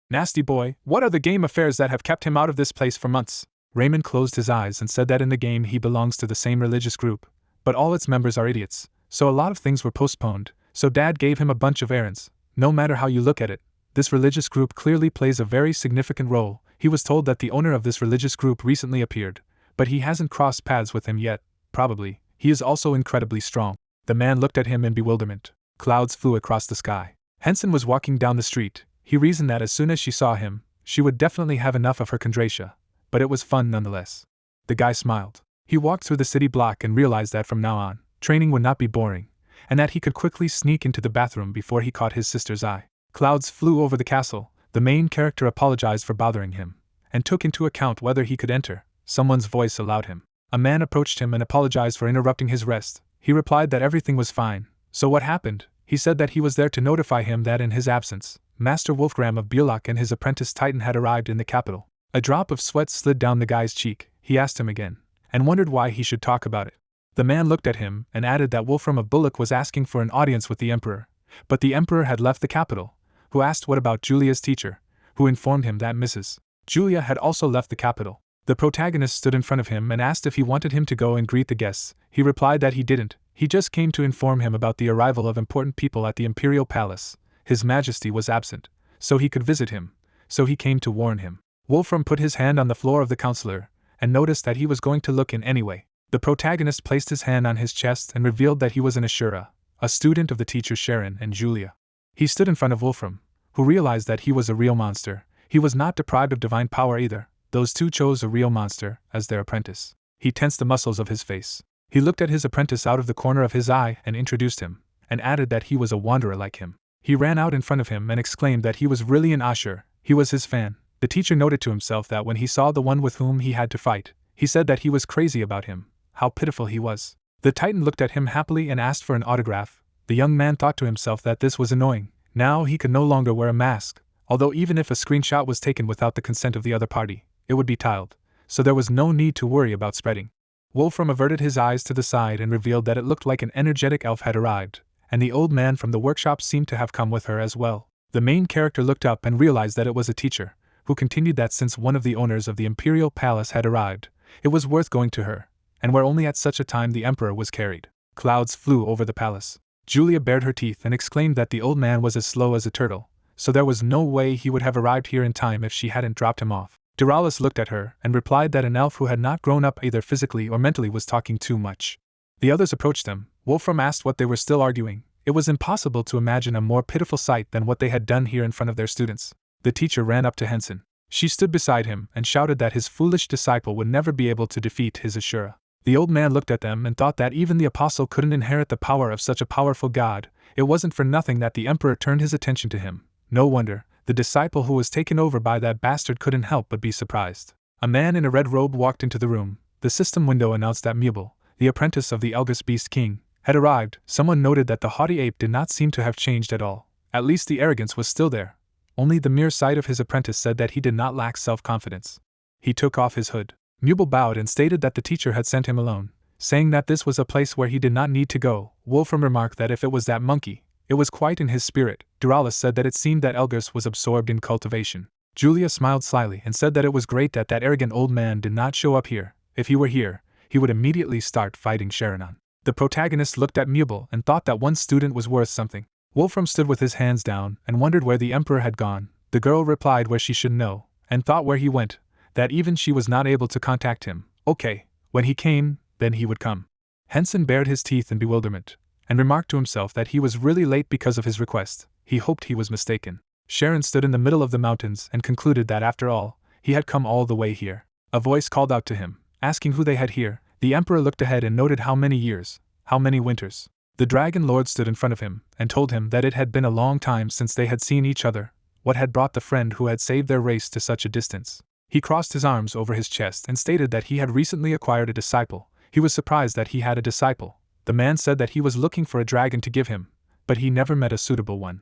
"Nasty boy, what are the game affairs that have kept him out of this place for months?" Raymond closed his eyes and said that in the game he belongs to the same religious group, but all its members are idiots, so a lot of things were postponed, so Dad gave him a bunch of errands. No matter how you look at it, this religious group clearly plays a very significant role. He was told that the owner of this religious group recently appeared, but he hasn't crossed paths with him yet. Probably, he is also incredibly strong. The man looked at him in bewilderment. Clouds flew across the sky. Hensen was walking down the street. He reasoned that as soon as she saw him, she would definitely have enough of her Kondratia. But it was fun nonetheless. The guy smiled. He walked through the city block and realized that from now on, training would not be boring, and that he could quickly sneak into the bathroom before he caught his sister's eye. Clouds flew over the castle. The main character apologized for bothering him, and took into account whether he could enter. Someone's voice allowed him. A man approached him and apologized for interrupting his rest. He replied that everything was fine. So what happened? He said that he was there to notify him that in his absence, Master Wolfgram of Bierlock and his apprentice Titan had arrived in the capital. A drop of sweat slid down the guy's cheek. He asked him again, and wondered why he should talk about it. The man looked at him and added that Wolfram of Bullock was asking for an audience with the Emperor, but the Emperor had left the capital. Who asked what about Julia's teacher, who informed him that Mrs. Julia had also left the capital. The protagonist stood in front of him and asked if he wanted him to go and greet the guests. He replied that he didn't. He just came to inform him about the arrival of important people at the Imperial Palace. His Majesty was absent, so he could visit him, so he came to warn him. Wolfram put his hand on the floor of the counselor, and noticed that he was going to look in anyway. The protagonist placed his hand on his chest and revealed that he was an Ashura, a student of the teachers Sharon and Julia. He stood in front of Wolfram, who realized that he was a real monster. He was not deprived of divine power either. Those two chose a real monster as their apprentice. He tensed the muscles of his face. He looked at his apprentice out of the corner of his eye and introduced him, and added that he was a wanderer like him. He ran out in front of him and exclaimed that he was really an Ashur. He was his fan. The teacher noted to himself that when he saw the one with whom he had to fight, he said that he was crazy about him. How pitiful he was. The Titan looked at him happily and asked for an autograph. The young man thought to himself that this was annoying. Now he could no longer wear a mask, although even if a screenshot was taken without the consent of the other party, it would be tiled, so there was no need to worry about spreading. Wolfram averted his eyes to the side and revealed that it looked like an energetic elf had arrived, and the old man from the workshop seemed to have come with her as well. The main character looked up and realized that it was a teacher, who continued that since one of the owners of the Imperial Palace had arrived, it was worth going to her, and where only at such a time the Emperor was carried. Clouds flew over the palace. Julia bared her teeth and exclaimed that the old man was as slow as a turtle, so there was no way he would have arrived here in time if she hadn't dropped him off. Duralis looked at her and replied that an elf who had not grown up either physically or mentally was talking too much. The others approached them. Wolfram asked what they were still arguing. It was impossible to imagine a more pitiful sight than what they had done here in front of their students. The teacher ran up to Hensen. She stood beside him and shouted that his foolish disciple would never be able to defeat his Ashura. The old man looked at them and thought that even the apostle couldn't inherit the power of such a powerful god. It wasn't for nothing that the Emperor turned his attention to him. No wonder, the disciple who was taken over by that bastard couldn't help but be surprised. A man in a red robe walked into the room. The system window announced that Mubel, the apprentice of the Elgus Beast King, had arrived. Someone noted that the haughty ape did not seem to have changed at all. At least the arrogance was still there. Only the mere sight of his apprentice said that he did not lack self-confidence. He took off his hood. Mubel bowed and stated that the teacher had sent him alone, saying that this was a place where he did not need to go. Wolfram remarked that if it was that monkey, it was quite in his spirit. Duralis said that it seemed that Elgus was absorbed in cultivation. Julia smiled slyly and said that it was great that that arrogant old man did not show up here. If he were here, he would immediately start fighting Sharon. The protagonist looked at Mubel and thought that one student was worth something. Wolfram stood with his hands down and wondered where the Emperor had gone. The girl replied where she should know, and thought where he went, that even she was not able to contact him. Okay, when he came, then he would come. Hensen bared his teeth in bewilderment, and remarked to himself that he was really late because of his request. He hoped he was mistaken. Sharon stood in the middle of the mountains and concluded that after all, he had come all the way here. A voice called out to him, asking who they had here. The Emperor looked ahead and noted how many years, how many winters. The Dragon Lord stood in front of him and told him that it had been a long time since they had seen each other. What had brought the friend who had saved their race to such a distance? He crossed his arms over his chest and stated that he had recently acquired a disciple. He was surprised that he had a disciple. The man said that he was looking for a dragon to give him, but he never met a suitable one.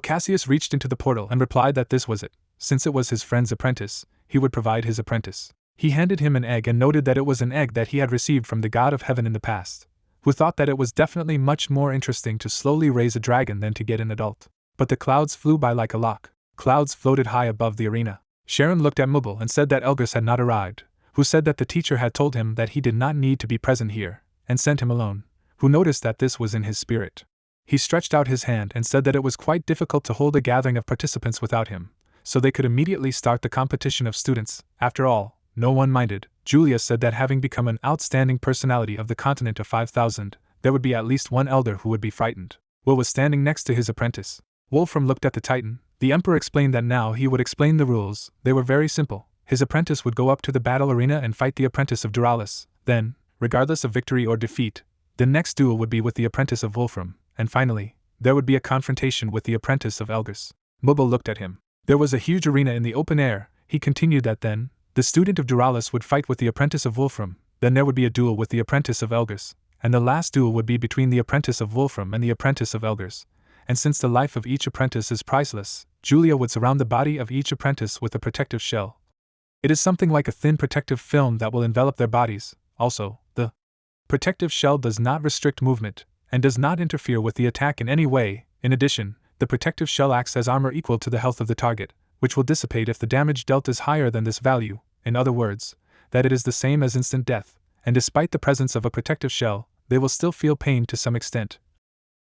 Cassius reached into the portal and replied that this was it. Since it was his friend's apprentice, he would provide his apprentice. He handed him an egg and noted that it was an egg that he had received from the god of heaven in the past, who thought that it was definitely much more interesting to slowly raise a dragon than to get an adult. But the clouds flew by like a lock. Clouds floated high above the arena. Sharon looked at Mubel and said that Elgus had not arrived, who said that the teacher had told him that he did not need to be present here, and sent him alone, who noticed that this was in his spirit. He stretched out his hand and said that it was quite difficult to hold a gathering of participants without him, so they could immediately start the competition of students. After all, no one minded. Julia said that having become an outstanding personality of the continent of 5,000, there would be at least one elder who would be frightened. Will was standing next to his apprentice. Wolfram looked at the Titan. The Emperor explained that now he would explain the rules. They were very simple. His apprentice would go up to the battle arena and fight the apprentice of Duralis. Then, regardless of victory or defeat, the next duel would be with the apprentice of Wolfram, and finally, there would be a confrontation with the apprentice of Elgus. Mubel looked at him. There was a huge arena in the open air. He continued that then, the student of Duralis would fight with the apprentice of Wolfram, then there would be a duel with the apprentice of Elgus, and the last duel would be between the apprentice of Wolfram and the apprentice of Elgus. And since the life of each apprentice is priceless, Julia would surround the body of each apprentice with a protective shell. It is something like a thin protective film that will envelop their bodies. Also, the protective shell does not restrict movement, and does not interfere with the attack in any way. In addition, the protective shell acts as armor equal to the health of the target, which will dissipate if the damage dealt is higher than this value. In other words, that it is the same as instant death, and despite the presence of a protective shell, they will still feel pain to some extent.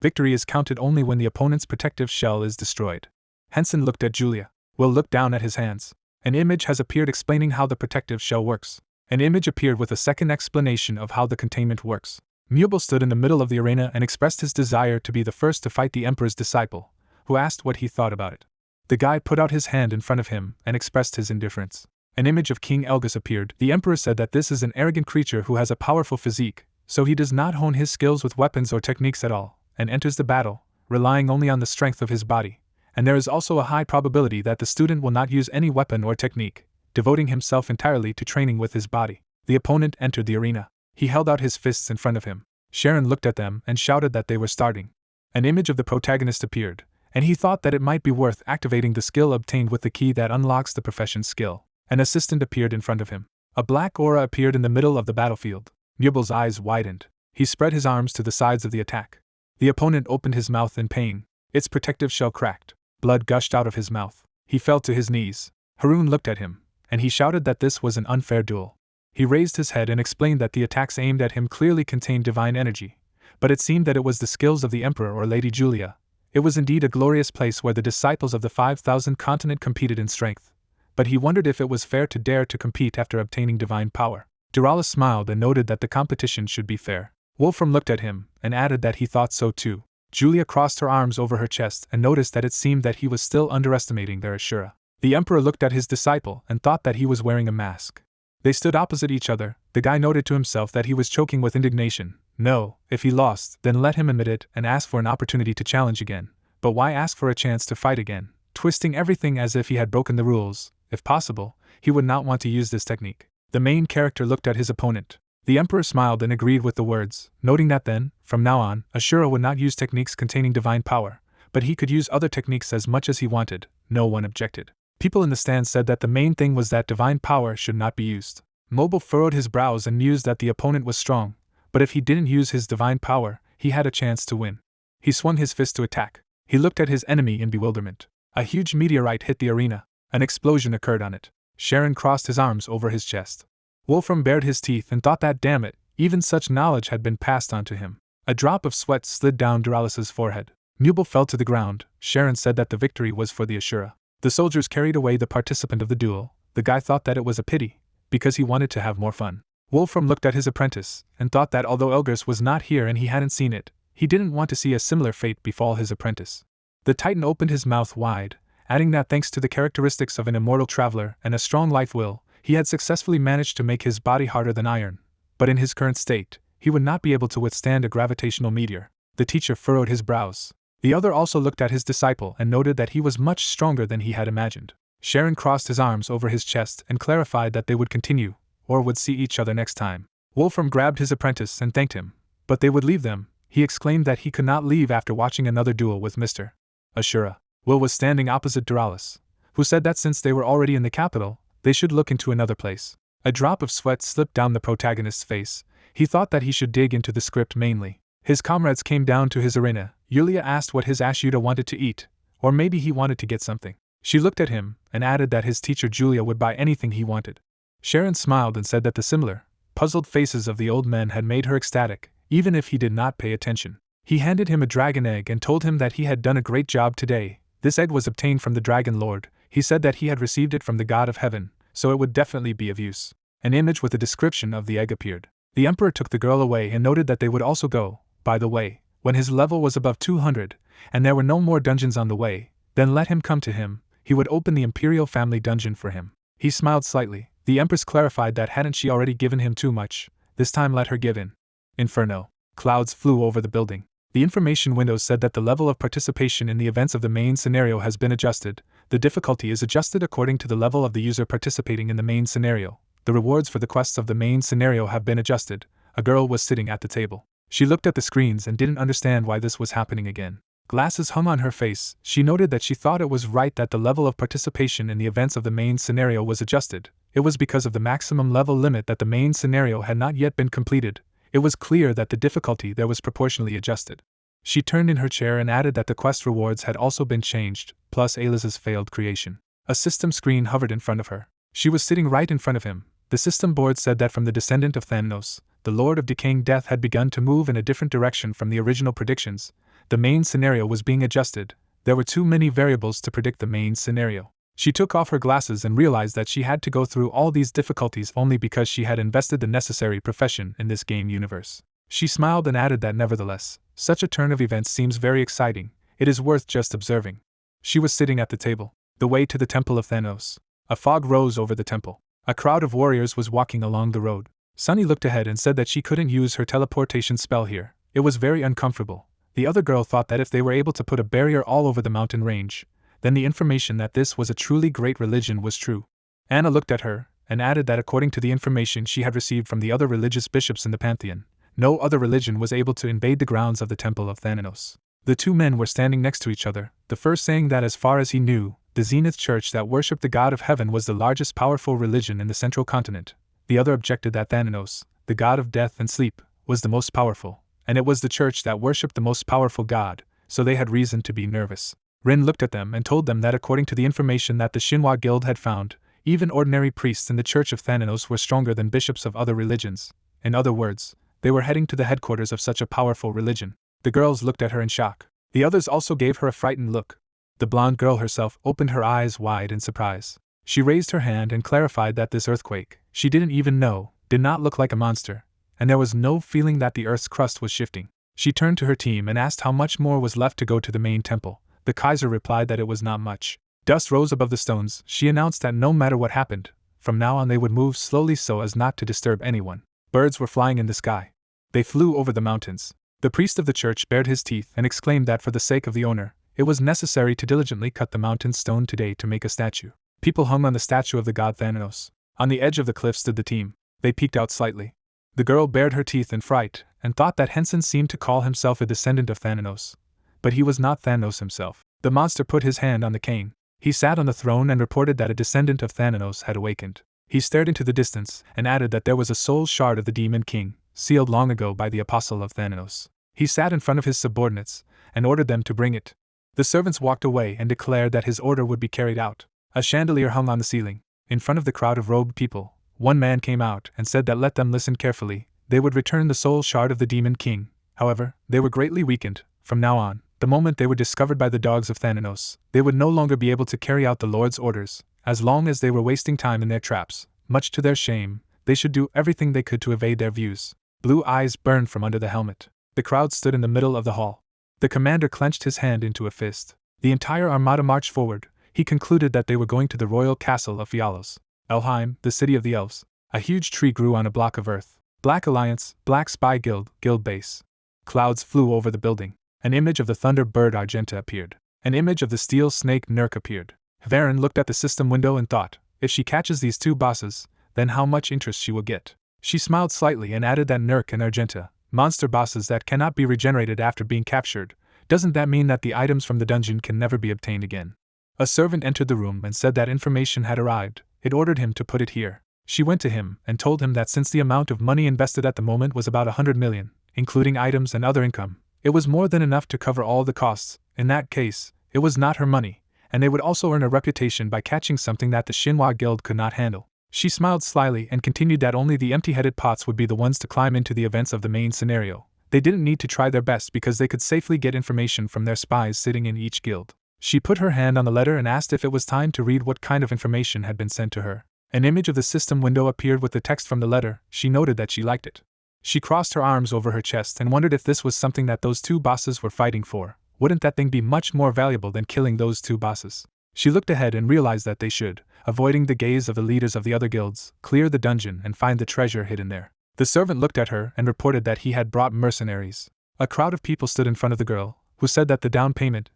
Victory is counted only when the opponent's protective shell is destroyed. Hensen looked at Julia. Will looked down at his hands. An image has appeared explaining how the protective shell works. An image appeared with a second explanation of how the containment works. Mubel stood in the middle of the arena and expressed his desire to be the first to fight the Emperor's disciple, who asked what he thought about it. The guy put out his hand in front of him and expressed his indifference. An image of King Elgus appeared. The Emperor said that this is an arrogant creature who has a powerful physique, so he does not hone his skills with weapons or techniques at all, and enters the battle, relying only on the strength of his body. And there is also a high probability that the student will not use any weapon or technique, devoting himself entirely to training with his body. The opponent entered the arena. He held out his fists in front of him. Sharon looked at them and shouted that they were starting. An image of the protagonist appeared, and he thought that it might be worth activating the skill obtained with the key that unlocks the profession's skill. An assistant appeared in front of him. A black aura appeared in the middle of the battlefield. Mubel's eyes widened. He spread his arms to the sides of the attack. The opponent opened his mouth in pain. Its protective shell cracked. Blood gushed out of his mouth. He fell to his knees. Harun looked at him, and he shouted that this was an unfair duel. He raised his head and explained that the attacks aimed at him clearly contained divine energy, but it seemed that it was the skills of the Emperor or Lady Julia. It was indeed a glorious place where the disciples of the 5,000 continent competed in strength, but he wondered if it was fair to dare to compete after obtaining divine power. Duralis smiled and noted that the competition should be fair. Wolfram looked at him and added that he thought so too. Julia crossed her arms over her chest and noticed that it seemed that he was still underestimating their Ashura. The Emperor looked at his disciple and thought that he was wearing a mask. They stood opposite each other. The guy noted to himself that he was choking with indignation. No, if he lost, then let him admit it and ask for an opportunity to challenge again. But why ask for a chance to fight again? Twisting everything as if he had broken the rules. If possible, he would not want to use this technique. The main character looked at his opponent. The Emperor smiled and agreed with the words, noting that then, from now on, Ashura would not use techniques containing divine power, but he could use other techniques as much as he wanted. No one objected. People in the stand said that the main thing was that divine power should not be used. Mobile furrowed his brows and mused that the opponent was strong, but if he didn't use his divine power, he had a chance to win. He swung his fist to attack. He looked at his enemy in bewilderment. A huge meteorite hit the arena. An explosion occurred on it. Sharon crossed his arms over his chest. Wolfram bared his teeth and thought that, damn it, even such knowledge had been passed on to him. A drop of sweat slid down Duralis's forehead. Mubel fell to the ground. Sharon said that the victory was for the Ashura. The soldiers carried away the participant of the duel. The guy thought that it was a pity, because he wanted to have more fun. Wolfram looked at his apprentice, and thought that although Elgers was not here and he hadn't seen it, he didn't want to see a similar fate befall his apprentice. The Titan opened his mouth wide, adding that thanks to the characteristics of an immortal traveler and a strong life will, he had successfully managed to make his body harder than iron. But in his current state, he would not be able to withstand a gravitational meteor. The teacher furrowed his brows. The other also looked at his disciple and noted that he was much stronger than he had imagined. Sharon crossed his arms over his chest and clarified that they would continue, or would see each other next time. Wolfram grabbed his apprentice and thanked him. But they would leave them. He exclaimed that he could not leave after watching another duel with Mr. Ashura. Will was standing opposite Duralis, who said that since they were already in the capital, they should look into another place. A drop of sweat slipped down the protagonist's face. He thought that he should dig into the script mainly. His comrades came down to his arena. Yulia asked what his Ashuta wanted to eat, or maybe he wanted to get something. She looked at him, and added that his teacher Julia would buy anything he wanted. Sharon smiled and said that the similar, puzzled faces of the old men had made her ecstatic, even if he did not pay attention. He handed him a dragon egg and told him that he had done a great job today. This egg was obtained from the Dragon Lord. He said that he had received it from the god of heaven, so it would definitely be of use. An image with a description of the egg appeared. The emperor took the girl away and noted that they would also go, by the way, when his level was above 200, and there were no more dungeons on the way, then let him come to him. He would open the Imperial family dungeon for him. He smiled slightly. The Empress clarified that hadn't she already given him too much, this time let her give in. Inferno. Clouds flew over the building. The information window said that the level of participation in the events of the main scenario has been adjusted. The difficulty is adjusted according to the level of the user participating in the main scenario. The rewards for the quests of the main scenario have been adjusted. A girl was sitting at the table. She looked at the screens and didn't understand why this was happening again. Glasses hung on her face. She noted that she thought it was right that the level of participation in the events of the main scenario was adjusted. It was because of the maximum level limit that the main scenario had not yet been completed. It was clear that the difficulty there was proportionally adjusted. She turned in her chair and added that the quest rewards had also been changed, plus Alice's failed creation. A system screen hovered in front of her. She was sitting right in front of him. The system board said that from the descendant of Thanos, the Lord of Decaying Death had begun to move in a different direction from the original predictions. The main scenario was being adjusted. There were too many variables to predict the main scenario. She took off her glasses and realized that she had to go through all these difficulties only because she had invested the necessary profession in this game universe. She smiled and added that nevertheless, such a turn of events seems very exciting. It is worth just observing. She was sitting at the table, the way to the temple of Thanos. A fog rose over the temple. A crowd of warriors was walking along the road. Sunny looked ahead and said that she couldn't use her teleportation spell here. It was very uncomfortable. The other girl thought that if they were able to put a barrier all over the mountain range, then the information that this was a truly great religion was true. Anna looked at her, and added that according to the information she had received from the other religious bishops in the Pantheon, no other religion was able to invade the grounds of the Temple of Thanatos. The two men were standing next to each other, the first saying that as far as he knew, the Zenith Church that worshipped the god of heaven was the largest powerful religion in the central continent. The other objected that Thanatos, the god of death and sleep, was the most powerful, and it was the church that worshipped the most powerful god, so they had reason to be nervous. Rin looked at them and told them that according to the information that the Shinhwa Guild had found, even ordinary priests in the Church of Thanatos were stronger than bishops of other religions. In other words, they were heading to the headquarters of such a powerful religion. The girls looked at her in shock. The others also gave her a frightened look. The blonde girl herself opened her eyes wide in surprise. She raised her hand and clarified that this earthquake, she didn't even know, did not look like a monster, and there was no feeling that the earth's crust was shifting. She turned to her team and asked how much more was left to go to the main temple. The Kaiser replied that it was not much. Dust rose above the stones. She announced that no matter what happened, from now on they would move slowly so as not to disturb anyone. Birds were flying in the sky. They flew over the mountains. The priest of the church bared his teeth and exclaimed that for the sake of the owner, it was necessary to diligently cut the mountain stone today to make a statue. People hung on the statue of the god Thanatos. On the edge of the cliff stood the team. They peeked out slightly. The girl bared her teeth in fright and thought that Hensen seemed to call himself a descendant of Thanatos. But he was not Thanos himself. The monster put his hand on the cane. He sat on the throne and reported that a descendant of Thanatos had awakened. He stared into the distance and added that there was a soul shard of the Demon King, sealed long ago by the apostle of Thanatos. He sat in front of his subordinates and ordered them to bring it. The servants walked away and declared that his order would be carried out. A chandelier hung on the ceiling. In front of the crowd of robed people, one man came out and said that let them listen carefully, they would return the soul shard of the Demon King. However, they were greatly weakened. From now on, the moment they were discovered by the dogs of Thanatos, they would no longer be able to carry out the Lord's orders, as long as they were wasting time in their traps. Much to their shame, they should do everything they could to evade their views. Blue eyes burned from under the helmet. The crowd stood in the middle of the hall. The commander clenched his hand into a fist. The entire armada marched forward. He concluded that they were going to the royal castle of Fialos. Elheim, the city of the elves. A huge tree grew on a block of earth. Black Alliance, Black Spy Guild, Guild Base. Clouds flew over the building. An image of the Thunder Bird Argenta appeared. An image of the Steel Snake Nurk appeared. Varen looked at the system window and thought, if she catches these two bosses, then how much interest she will get. She smiled slightly and added that Nurk and Argenta, monster bosses that cannot be regenerated after being captured, doesn't that mean that the items from the dungeon can never be obtained again? A servant entered the room and said that information had arrived. It ordered him to put it here. She went to him and told him that since the amount of money invested at the moment was about 100 million, including items and other income, it was more than enough to cover all the costs. In that case, it was not her money, and they would also earn a reputation by catching something that the Shinhwa Guild could not handle. She smiled slyly and continued that only the empty-headed pots would be the ones to climb into the events of the main scenario. They didn't need to try their best because they could safely get information from their spies sitting in each guild. She put her hand on the letter and asked if it was time to read what kind of information had been sent to her. An image of the system window appeared with the text from the letter. She noted that she liked it. She crossed her arms over her chest and wondered if this was something that those two bosses were fighting for. Wouldn't that thing be much more valuable than killing those two bosses? She looked ahead and realized that they should, avoiding the gaze of the leaders of the other guilds, clear the dungeon and find the treasure hidden there. The servant looked at her and reported that he had brought mercenaries. A crowd of people stood in front of the girl, who said that the down payment,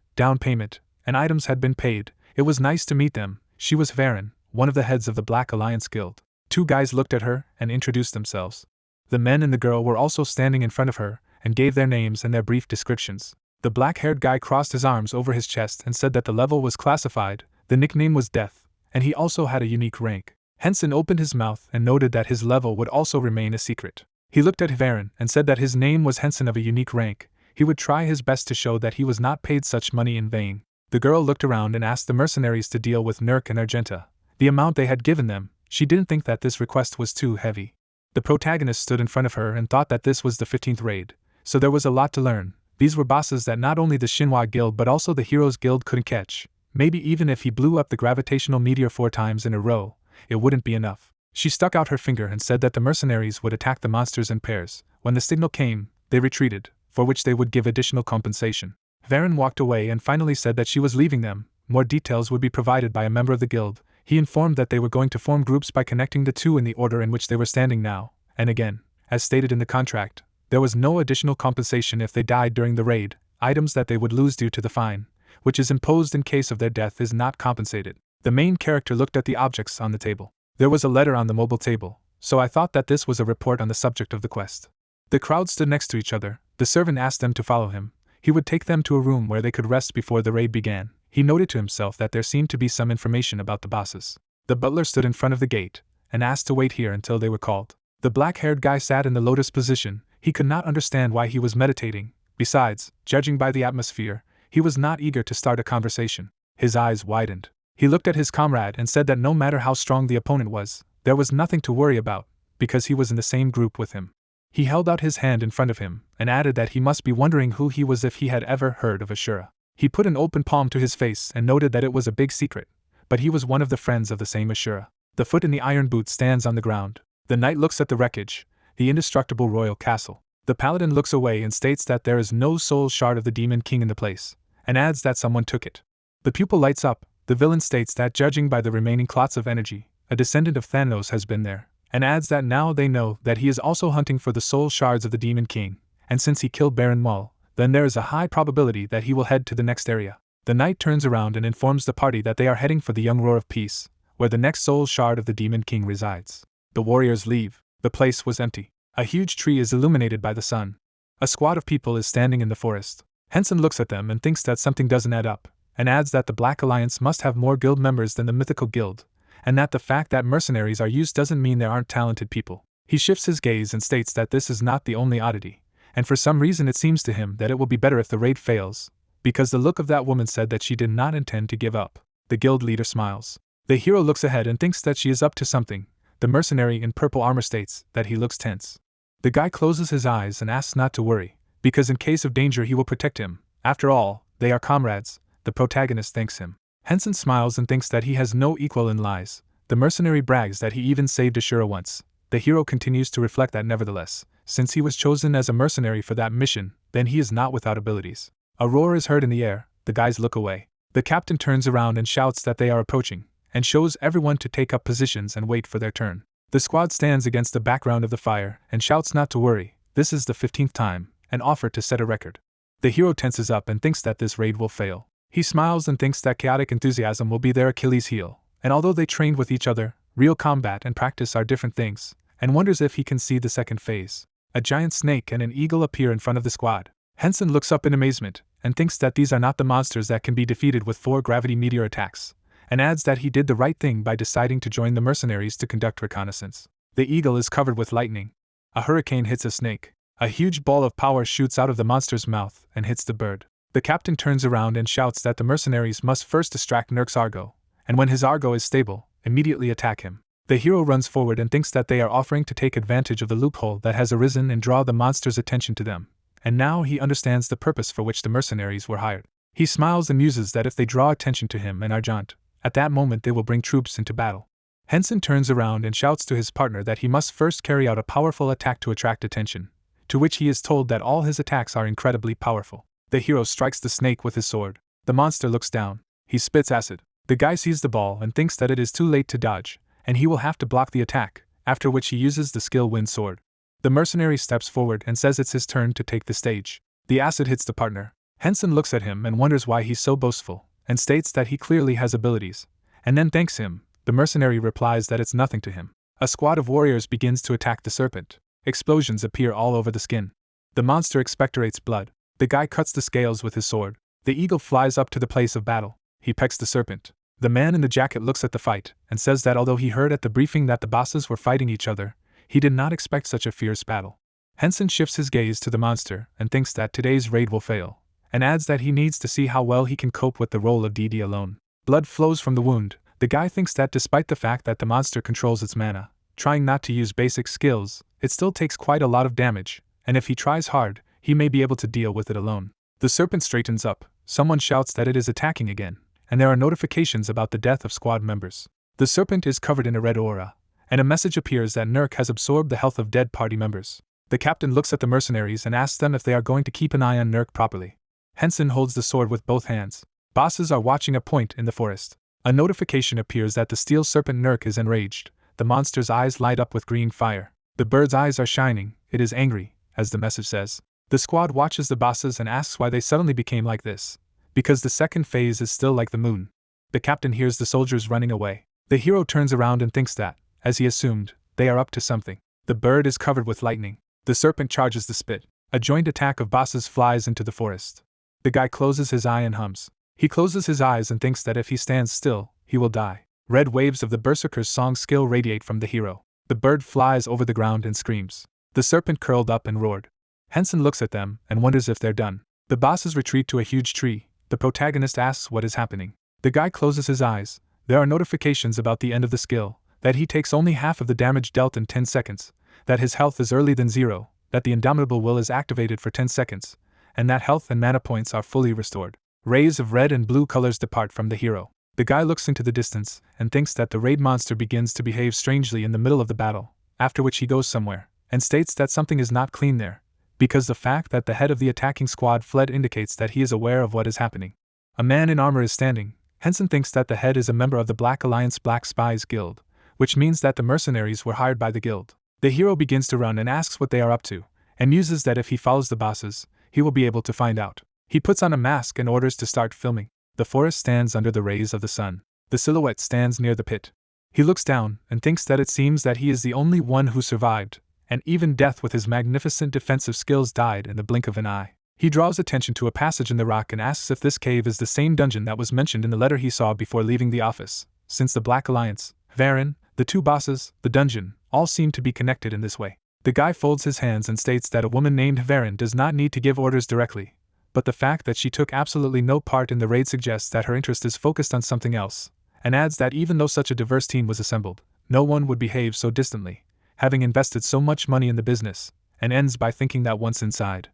and items had been paid. It was nice to meet them. She was Varen, one of the heads of the Black Alliance Guild. Two guys looked at her and introduced themselves. The men and the girl were also standing in front of her and gave their names and their brief descriptions. The black-haired guy crossed his arms over his chest and said that the level was classified, the nickname was Death, and he also had a unique rank. Hensen opened his mouth and noted that his level would also remain a secret. He looked at Varen and said that his name was Hensen of a unique rank. He would try his best to show that he was not paid such money in vain. The girl looked around and asked the mercenaries to deal with Nurk and Argenta. The amount they had given them, she didn't think that this request was too heavy. The protagonist stood in front of her and thought that this was the 15th raid, so there was a lot to learn. These were bosses that not only the Shinhwa Guild but also the Heroes Guild couldn't catch. Maybe even if he blew up the gravitational meteor 4 times in a row, it wouldn't be enough. She stuck out her finger and said that the mercenaries would attack the monsters in pairs. When the signal came, they retreated, for which they would give additional compensation. Varen walked away and finally said that she was leaving them. More details would be provided by a member of the guild. He informed that they were going to form groups by connecting the two in the order in which they were standing now, and again, as stated in the contract, there was no additional compensation if they died during the raid. Items that they would lose due to the fine, which is imposed in case of their death, is not compensated. The main character looked at the objects on the table. There was a letter on the mobile table, so I thought that this was a report on the subject of the quest. The crowd stood next to each other. The servant asked them to follow him. He would take them to a room where they could rest before the raid began. He noted to himself that there seemed to be some information about the bosses. The butler stood in front of the gate and asked to wait here until they were called. The black-haired guy sat in the lotus position. He could not understand why he was meditating. Besides, judging by the atmosphere, he was not eager to start a conversation. His eyes widened. He looked at his comrade and said that no matter how strong the opponent was, there was nothing to worry about, because he was in the same group with him. He held out his hand in front of him, and added that he must be wondering who he was if he had ever heard of Ashura. He put an open palm to his face and noted that it was a big secret, but he was one of the friends of the same Ashura. The foot in the iron boot stands on the ground. The knight looks at the wreckage, the indestructible royal castle. The paladin looks away and states that there is no soul shard of the Demon King in the place, and adds that someone took it. The pupil lights up. The villain states that judging by the remaining clots of energy, a descendant of Thanatos has been there, and adds that now they know that he is also hunting for the soul shards of the Demon King, and since he killed Baron Mull, then there is a high probability that he will head to the next area. The knight turns around and informs the party that they are heading for the Young Roar of Peace, where the next soul shard of the Demon King resides. The warriors leave. The place was empty. A huge tree is illuminated by the sun. A squad of people is standing in the forest. Hensen looks at them and thinks that something doesn't add up, and adds that the Black Alliance must have more guild members than the Mythical Guild, and that the fact that mercenaries are used doesn't mean there aren't talented people. He shifts his gaze and states that this is not the only oddity, and for some reason it seems to him that it will be better if the raid fails, because the look of that woman said that she did not intend to give up. The guild leader smiles. The hero looks ahead and thinks that she is up to something. The mercenary in purple armor states that he looks tense. The guy closes his eyes and asks not to worry, because in case of danger he will protect him. After all, they are comrades. The protagonist thanks him. Hensen smiles and thinks that he has no equal in lies. The mercenary brags that he even saved Ashura once. The hero continues to reflect that nevertheless, since he was chosen as a mercenary for that mission, then he is not without abilities. A roar is heard in the air. The guys look away. The captain turns around and shouts that they are approaching, and shows everyone to take up positions and wait for their turn. The squad stands against the background of the fire and shouts not to worry. This is the 15th time, an offer to set a record. The hero tenses up and thinks that this raid will fail. He smiles and thinks that chaotic enthusiasm will be their Achilles heel, and although they trained with each other, real combat and practice are different things, and wonders if he can see the second phase. A giant snake and an eagle appear in front of the squad. Hensen looks up in amazement and thinks that these are not the monsters that can be defeated with 4 gravity meteor attacks, and adds that he did the right thing by deciding to join the mercenaries to conduct reconnaissance. The eagle is covered with lightning. A hurricane hits a snake. A huge ball of power shoots out of the monster's mouth and hits the bird. The captain turns around and shouts that the mercenaries must first distract Nurk's Argo, and when his Argo is stable, immediately attack him. The hero runs forward and thinks that they are offering to take advantage of the loophole that has arisen and draw the monster's attention to them, and now he understands the purpose for which the mercenaries were hired. He smiles and muses that if they draw attention to him and Argent, at that moment they will bring troops into battle. Hensen turns around and shouts to his partner that he must first carry out a powerful attack to attract attention, to which he is told that all his attacks are incredibly powerful. The hero strikes the snake with his sword. The monster looks down. He spits acid. The guy sees the ball and thinks that it is too late to dodge, and he will have to block the attack, after which he uses the skill wind sword. The mercenary steps forward and says it's his turn to take the stage. The acid hits the partner. Hensen looks at him and wonders why he's so boastful, and states that he clearly has abilities, and then thanks him. The mercenary replies that it's nothing to him. A squad of warriors begins to attack the serpent. Explosions appear all over the skin. The monster expectorates blood. The guy cuts the scales with his sword. The eagle flies up to the place of battle. He pecks the serpent. The man in the jacket looks at the fight and says that although he heard at the briefing that the bosses were fighting each other, he did not expect such a fierce battle. Hensen shifts his gaze to the monster and thinks that today's raid will fail, and adds that he needs to see how well he can cope with the role of DD alone. Blood flows from the wound. The guy thinks that despite the fact that the monster controls its mana, trying not to use basic skills, it still takes quite a lot of damage, and if he tries hard, he may be able to deal with it alone. The serpent straightens up. Someone shouts that it is attacking again, and there are notifications about the death of squad members. The serpent is covered in a red aura, and a message appears that Nurk has absorbed the health of dead party members. The captain looks at the mercenaries and asks them if they are going to keep an eye on Nurk properly. Hensen holds the sword with both hands. Bosses are watching a point in the forest. A notification appears that the steel serpent Nurk is enraged. The monster's eyes light up with green fire. The bird's eyes are shining. It is angry, as the message says. The squad watches the bosses and asks why they suddenly became like this. Because the second phase is still like the moon. The captain hears the soldiers running away. The hero turns around and thinks that, as he assumed, they are up to something. The bird is covered with lightning. The serpent charges the spit. A joint attack of bosses flies into the forest. The guy closes his eye and hums. He closes his eyes and thinks that if he stands still, he will die. Red waves of the berserker's song skill radiate from the hero. The bird flies over the ground and screams. The serpent curled up and roared. Hensen looks at them and wonders if they're done. The bosses retreat to a huge tree. The protagonist asks what is happening. The guy closes his eyes. There are notifications about the end of the skill, that he takes only half of the damage dealt in 10 seconds, that his health is early than 0, that the indomitable will is activated for 10 seconds, and that health and mana points are fully restored. Rays of red and blue colors depart from the hero. The guy looks into the distance and thinks that the raid monster begins to behave strangely in the middle of the battle, after which he goes somewhere, and states that something is not clean there, because the fact that the head of the attacking squad fled indicates that he is aware of what is happening. A man in armor is standing. Hensen thinks that the head is a member of the Black Alliance Black Spies Guild, which means that the mercenaries were hired by the guild. The hero begins to run and asks what they are up to, and muses that if he follows the bosses, he will be able to find out. He puts on a mask and orders to start filming. The forest stands under the rays of the sun. The silhouette stands near the pit. He looks down and thinks that it seems that he is the only one who survived, and even death with his magnificent defensive skills died in the blink of an eye. He draws attention to a passage in the rock and asks if this cave is the same dungeon that was mentioned in the letter he saw before leaving the office, since the Black Alliance, Varen, the 2 bosses, the dungeon, all seem to be connected in this way. The guy folds his hands and states that a woman named Varen does not need to give orders directly, but the fact that she took absolutely no part in the raid suggests that her interest is focused on something else, and adds that even though such a diverse team was assembled, no one would behave so distantly, having invested so much money in the business, and ends by thinking that once inside,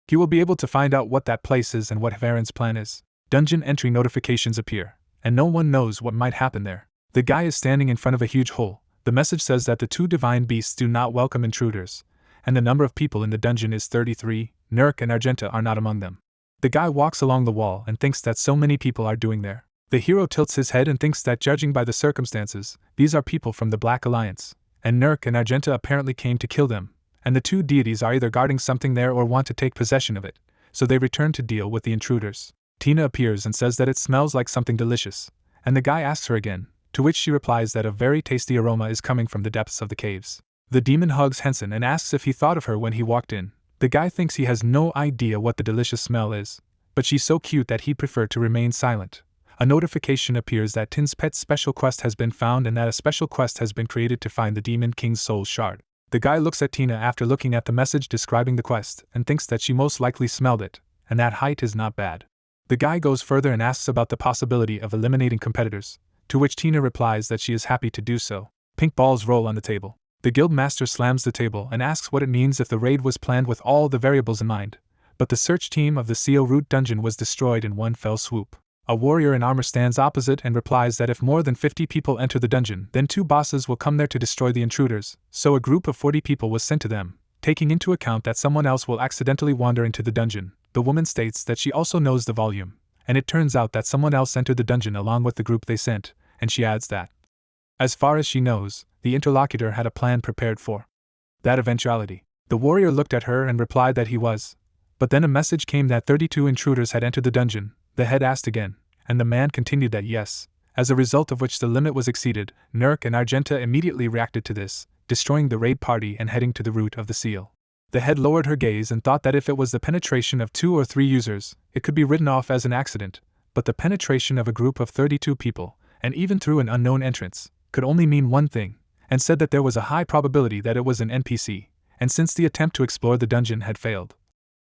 he will be able to find out what that place is and what Varen's plan is. Dungeon entry notifications appear, and no one knows what might happen there. The guy is standing in front of a huge hole. The message says that the two divine beasts do not welcome intruders, and the number of people in the dungeon is 33, Nurk and Argenta are not among them. The guy walks along the wall and thinks that so many people are doing there. The hero tilts his head and thinks that judging by the circumstances, these are people from the Black Alliance, and Nurk and Argenta apparently came to kill them, and the two deities are either guarding something there or want to take possession of it, so they return to deal with the intruders. Tina appears and says that it smells like something delicious, and the guy asks her again, to which she replies that a very tasty aroma is coming from the depths of the caves. The demon hugs Hensen and asks if he thought of her when he walked in. The guy thinks he has no idea what the delicious smell is, but she's so cute that he'd prefer to remain silent. A notification appears that Tin's pet special quest has been found and that a special quest has been created to find the Demon King's soul shard. The guy looks at Tina after looking at the message describing the quest and thinks that she most likely smelled it, and that height is not bad. The guy goes further and asks about the possibility of eliminating competitors, to which Tina replies that she is happy to do so. Pink balls roll on the table. The guild master slams the table and asks what it means if the raid was planned with all the variables in mind, but the search team of the CO Root dungeon was destroyed in one fell swoop. A warrior in armor stands opposite and replies that if more than 50 people enter the dungeon, then 2 bosses will come there to destroy the intruders, so a group of 40 people was sent to them, taking into account that someone else will accidentally wander into the dungeon. The woman states that she also knows the volume, and it turns out that someone else entered the dungeon along with the group they sent, and she adds that, as far as she knows, the interlocutor had a plan prepared for that eventuality. The warrior looked at her and replied that he was, but then a message came that 32 intruders had entered the dungeon. The head asked again, and the man continued that yes, as a result of which the limit was exceeded. Nurk and Argenta immediately reacted to this, destroying the raid party and heading to the root of the seal. The head lowered her gaze and thought that if it was the penetration of 2 or 3 users, it could be written off as an accident, but the penetration of a group of 32 people, and even through an unknown entrance, could only mean one thing, and said that there was a high probability that it was an NPC, and since the attempt to explore the dungeon had failed,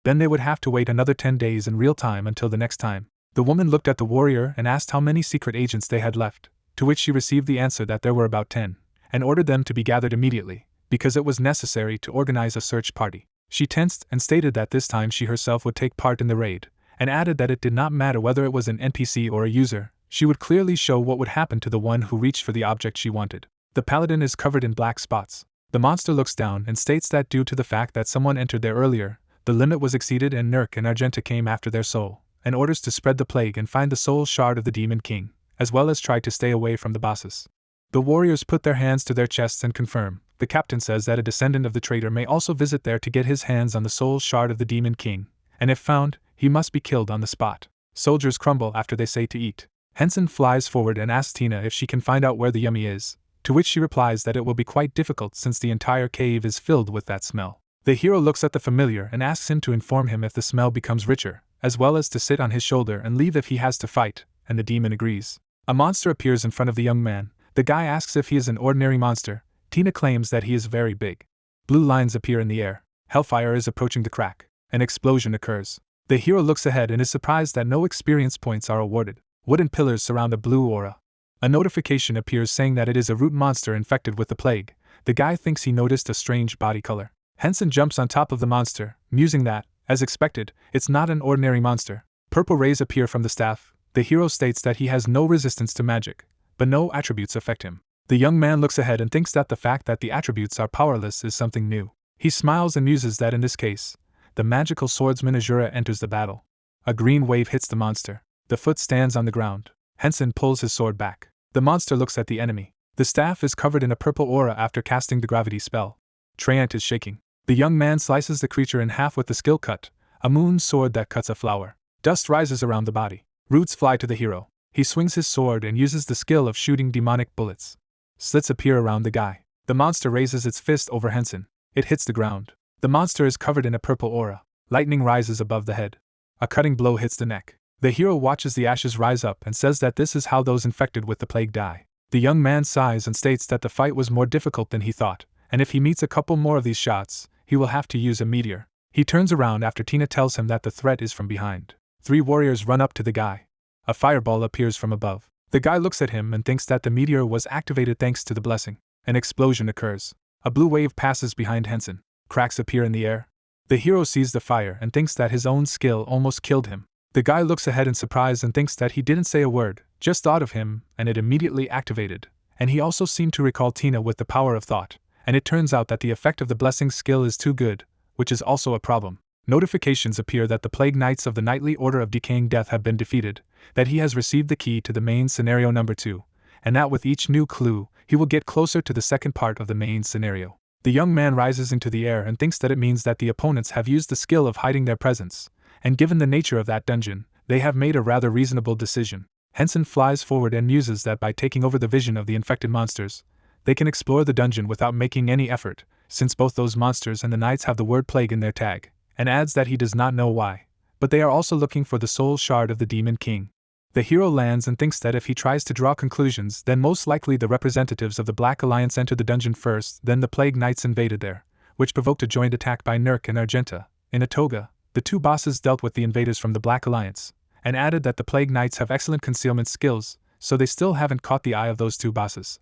then they would have to wait another 10 days in real time until the next time. The woman looked at the warrior and asked how many secret agents they had left, to which she received the answer that there were about 10, and ordered them to be gathered immediately, because it was necessary to organize a search party. She tensed and stated that this time she herself would take part in the raid, and added that it did not matter whether it was an NPC or a user, she would clearly show what would happen to the one who reached for the object she wanted. The paladin is covered in black spots. The monster looks down and states that due to the fact that someone entered there earlier, the limit was exceeded and Nurk and Argenta came after their soul, and orders to spread the plague and find the soul shard of the Demon King, as well as try to stay away from the bosses. The warriors put their hands to their chests and confirm. The captain says that a descendant of the traitor may also visit there to get his hands on the soul shard of the Demon King, and if found, he must be killed on the spot. Soldiers crumble after they say to eat. Hensen flies forward and asks Tina if she can find out where the yummy is, to which she replies that it will be quite difficult since the entire cave is filled with that smell. The hero looks at the familiar and asks him to inform him if the smell becomes richer, as well as to sit on his shoulder and leave if he has to fight, and the demon agrees. A monster appears in front of the young man. The guy asks if he is an ordinary monster. Tina claims that he is very big. Blue lines appear in the air. Hellfire is approaching the crack. An explosion occurs. The hero looks ahead and is surprised that no experience points are awarded. Wooden pillars surround a blue aura. A notification appears saying that it is a root monster infected with the plague. The guy thinks he noticed a strange body color. Hensen jumps on top of the monster, musing that, as expected, it's not an ordinary monster. Purple rays appear from the staff. The hero states that he has no resistance to magic, but no attributes affect him. The young man looks ahead and thinks that the fact that the attributes are powerless is something new. He smiles and muses that in this case, the magical swordsman Azura enters the battle. A green wave hits the monster. The foot stands on the ground. Hensen pulls his sword back. The monster looks at the enemy. The staff is covered in a purple aura after casting the gravity spell. Treant is shaking. The young man slices the creature in half with the skill cut, a moon sword that cuts a flower. Dust rises around the body. Roots fly to the hero. He swings his sword and uses the skill of shooting demonic bullets. Slits appear around the guy. The monster raises its fist over Hensen. It hits the ground. The monster is covered in a purple aura. Lightning rises above the head. A cutting blow hits the neck. The hero watches the ashes rise up and says that this is how those infected with the plague die. The young man sighs and states that the fight was more difficult than he thought, and if he meets a couple more of these shots, he will have to use a meteor. He turns around after Tina tells him that the threat is from behind. 3 warriors run up to the guy. A fireball appears from above. The guy looks at him and thinks that the meteor was activated thanks to the blessing. An explosion occurs. A blue wave passes behind Hensen. Cracks appear in the air. The hero sees the fire and thinks that his own skill almost killed him. The guy looks ahead in surprise and thinks that he didn't say a word, just thought of him, and it immediately activated. And he also seemed to recall Tina with the power of thought, and it turns out that the effect of the blessing skill is too good, which is also a problem. Notifications appear that the Plague Knights of the Knightly Order of Decaying Death have been defeated, that he has received the key to the main scenario number 2, and that with each new clue, he will get closer to the second part of the main scenario. The young man rises into the air and thinks that it means that the opponents have used the skill of hiding their presence, and given the nature of that dungeon, they have made a rather reasonable decision. Hensen flies forward and muses that by taking over the vision of the infected monsters, they can explore the dungeon without making any effort, since both those monsters and the knights have the word plague in their tag, and adds that he does not know why, but they are also looking for the soul shard of the Demon King. The hero lands and thinks that if he tries to draw conclusions, then most likely the representatives of the Black Alliance enter the dungeon first, then the Plague Knights invaded there, which provoked a joint attack by Nurk and Argenta. In a toga, the two bosses dealt with the invaders from the Black Alliance, and added that the Plague Knights have excellent concealment skills, so they still haven't caught the eye of those two bosses.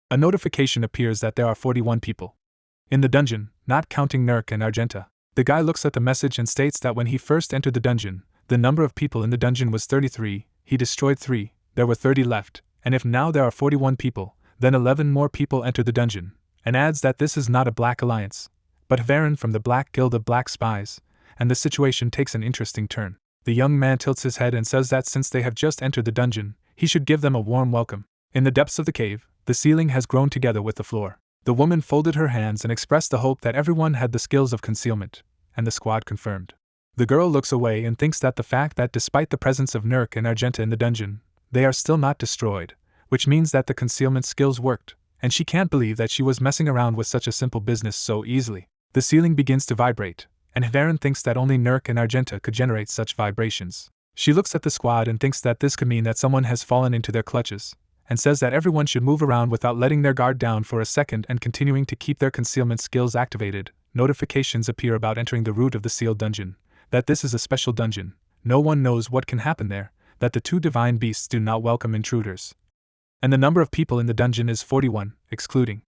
A notification appears that there are 41 people in the dungeon, not counting Nurk and Argenta. The guy looks at the message and states that when he first entered the dungeon, the number of people in the dungeon was 33, he destroyed 3, there were 30 left, and if now there are 41 people, then 11 more people enter the dungeon, and adds that this is not a Black Alliance, but Varen from the Black Guild of Black Spies, and the situation takes an interesting turn. The young man tilts his head and says that since they have just entered the dungeon, he should give them a warm welcome. In the depths of the cave, the ceiling has grown together with the floor. The woman folded her hands and expressed the hope that everyone had the skills of concealment, and the squad confirmed. The girl looks away and thinks that the fact that despite the presence of Nurk and Argenta in the dungeon, they are still not destroyed, which means that the concealment skills worked, and she can't believe that she was messing around with such a simple business so easily. The ceiling begins to vibrate, and Varen thinks that only Nurk and Argenta could generate such vibrations. She looks at the squad and thinks that this could mean that someone has fallen into their clutches, and says that everyone should move around without letting their guard down for a second and continuing to keep their concealment skills activated. Notifications appear about entering the root of the sealed dungeon, that this is a special dungeon, no one knows what can happen there, that the two divine beasts do not welcome intruders. And the number of people in the dungeon is 41, excluding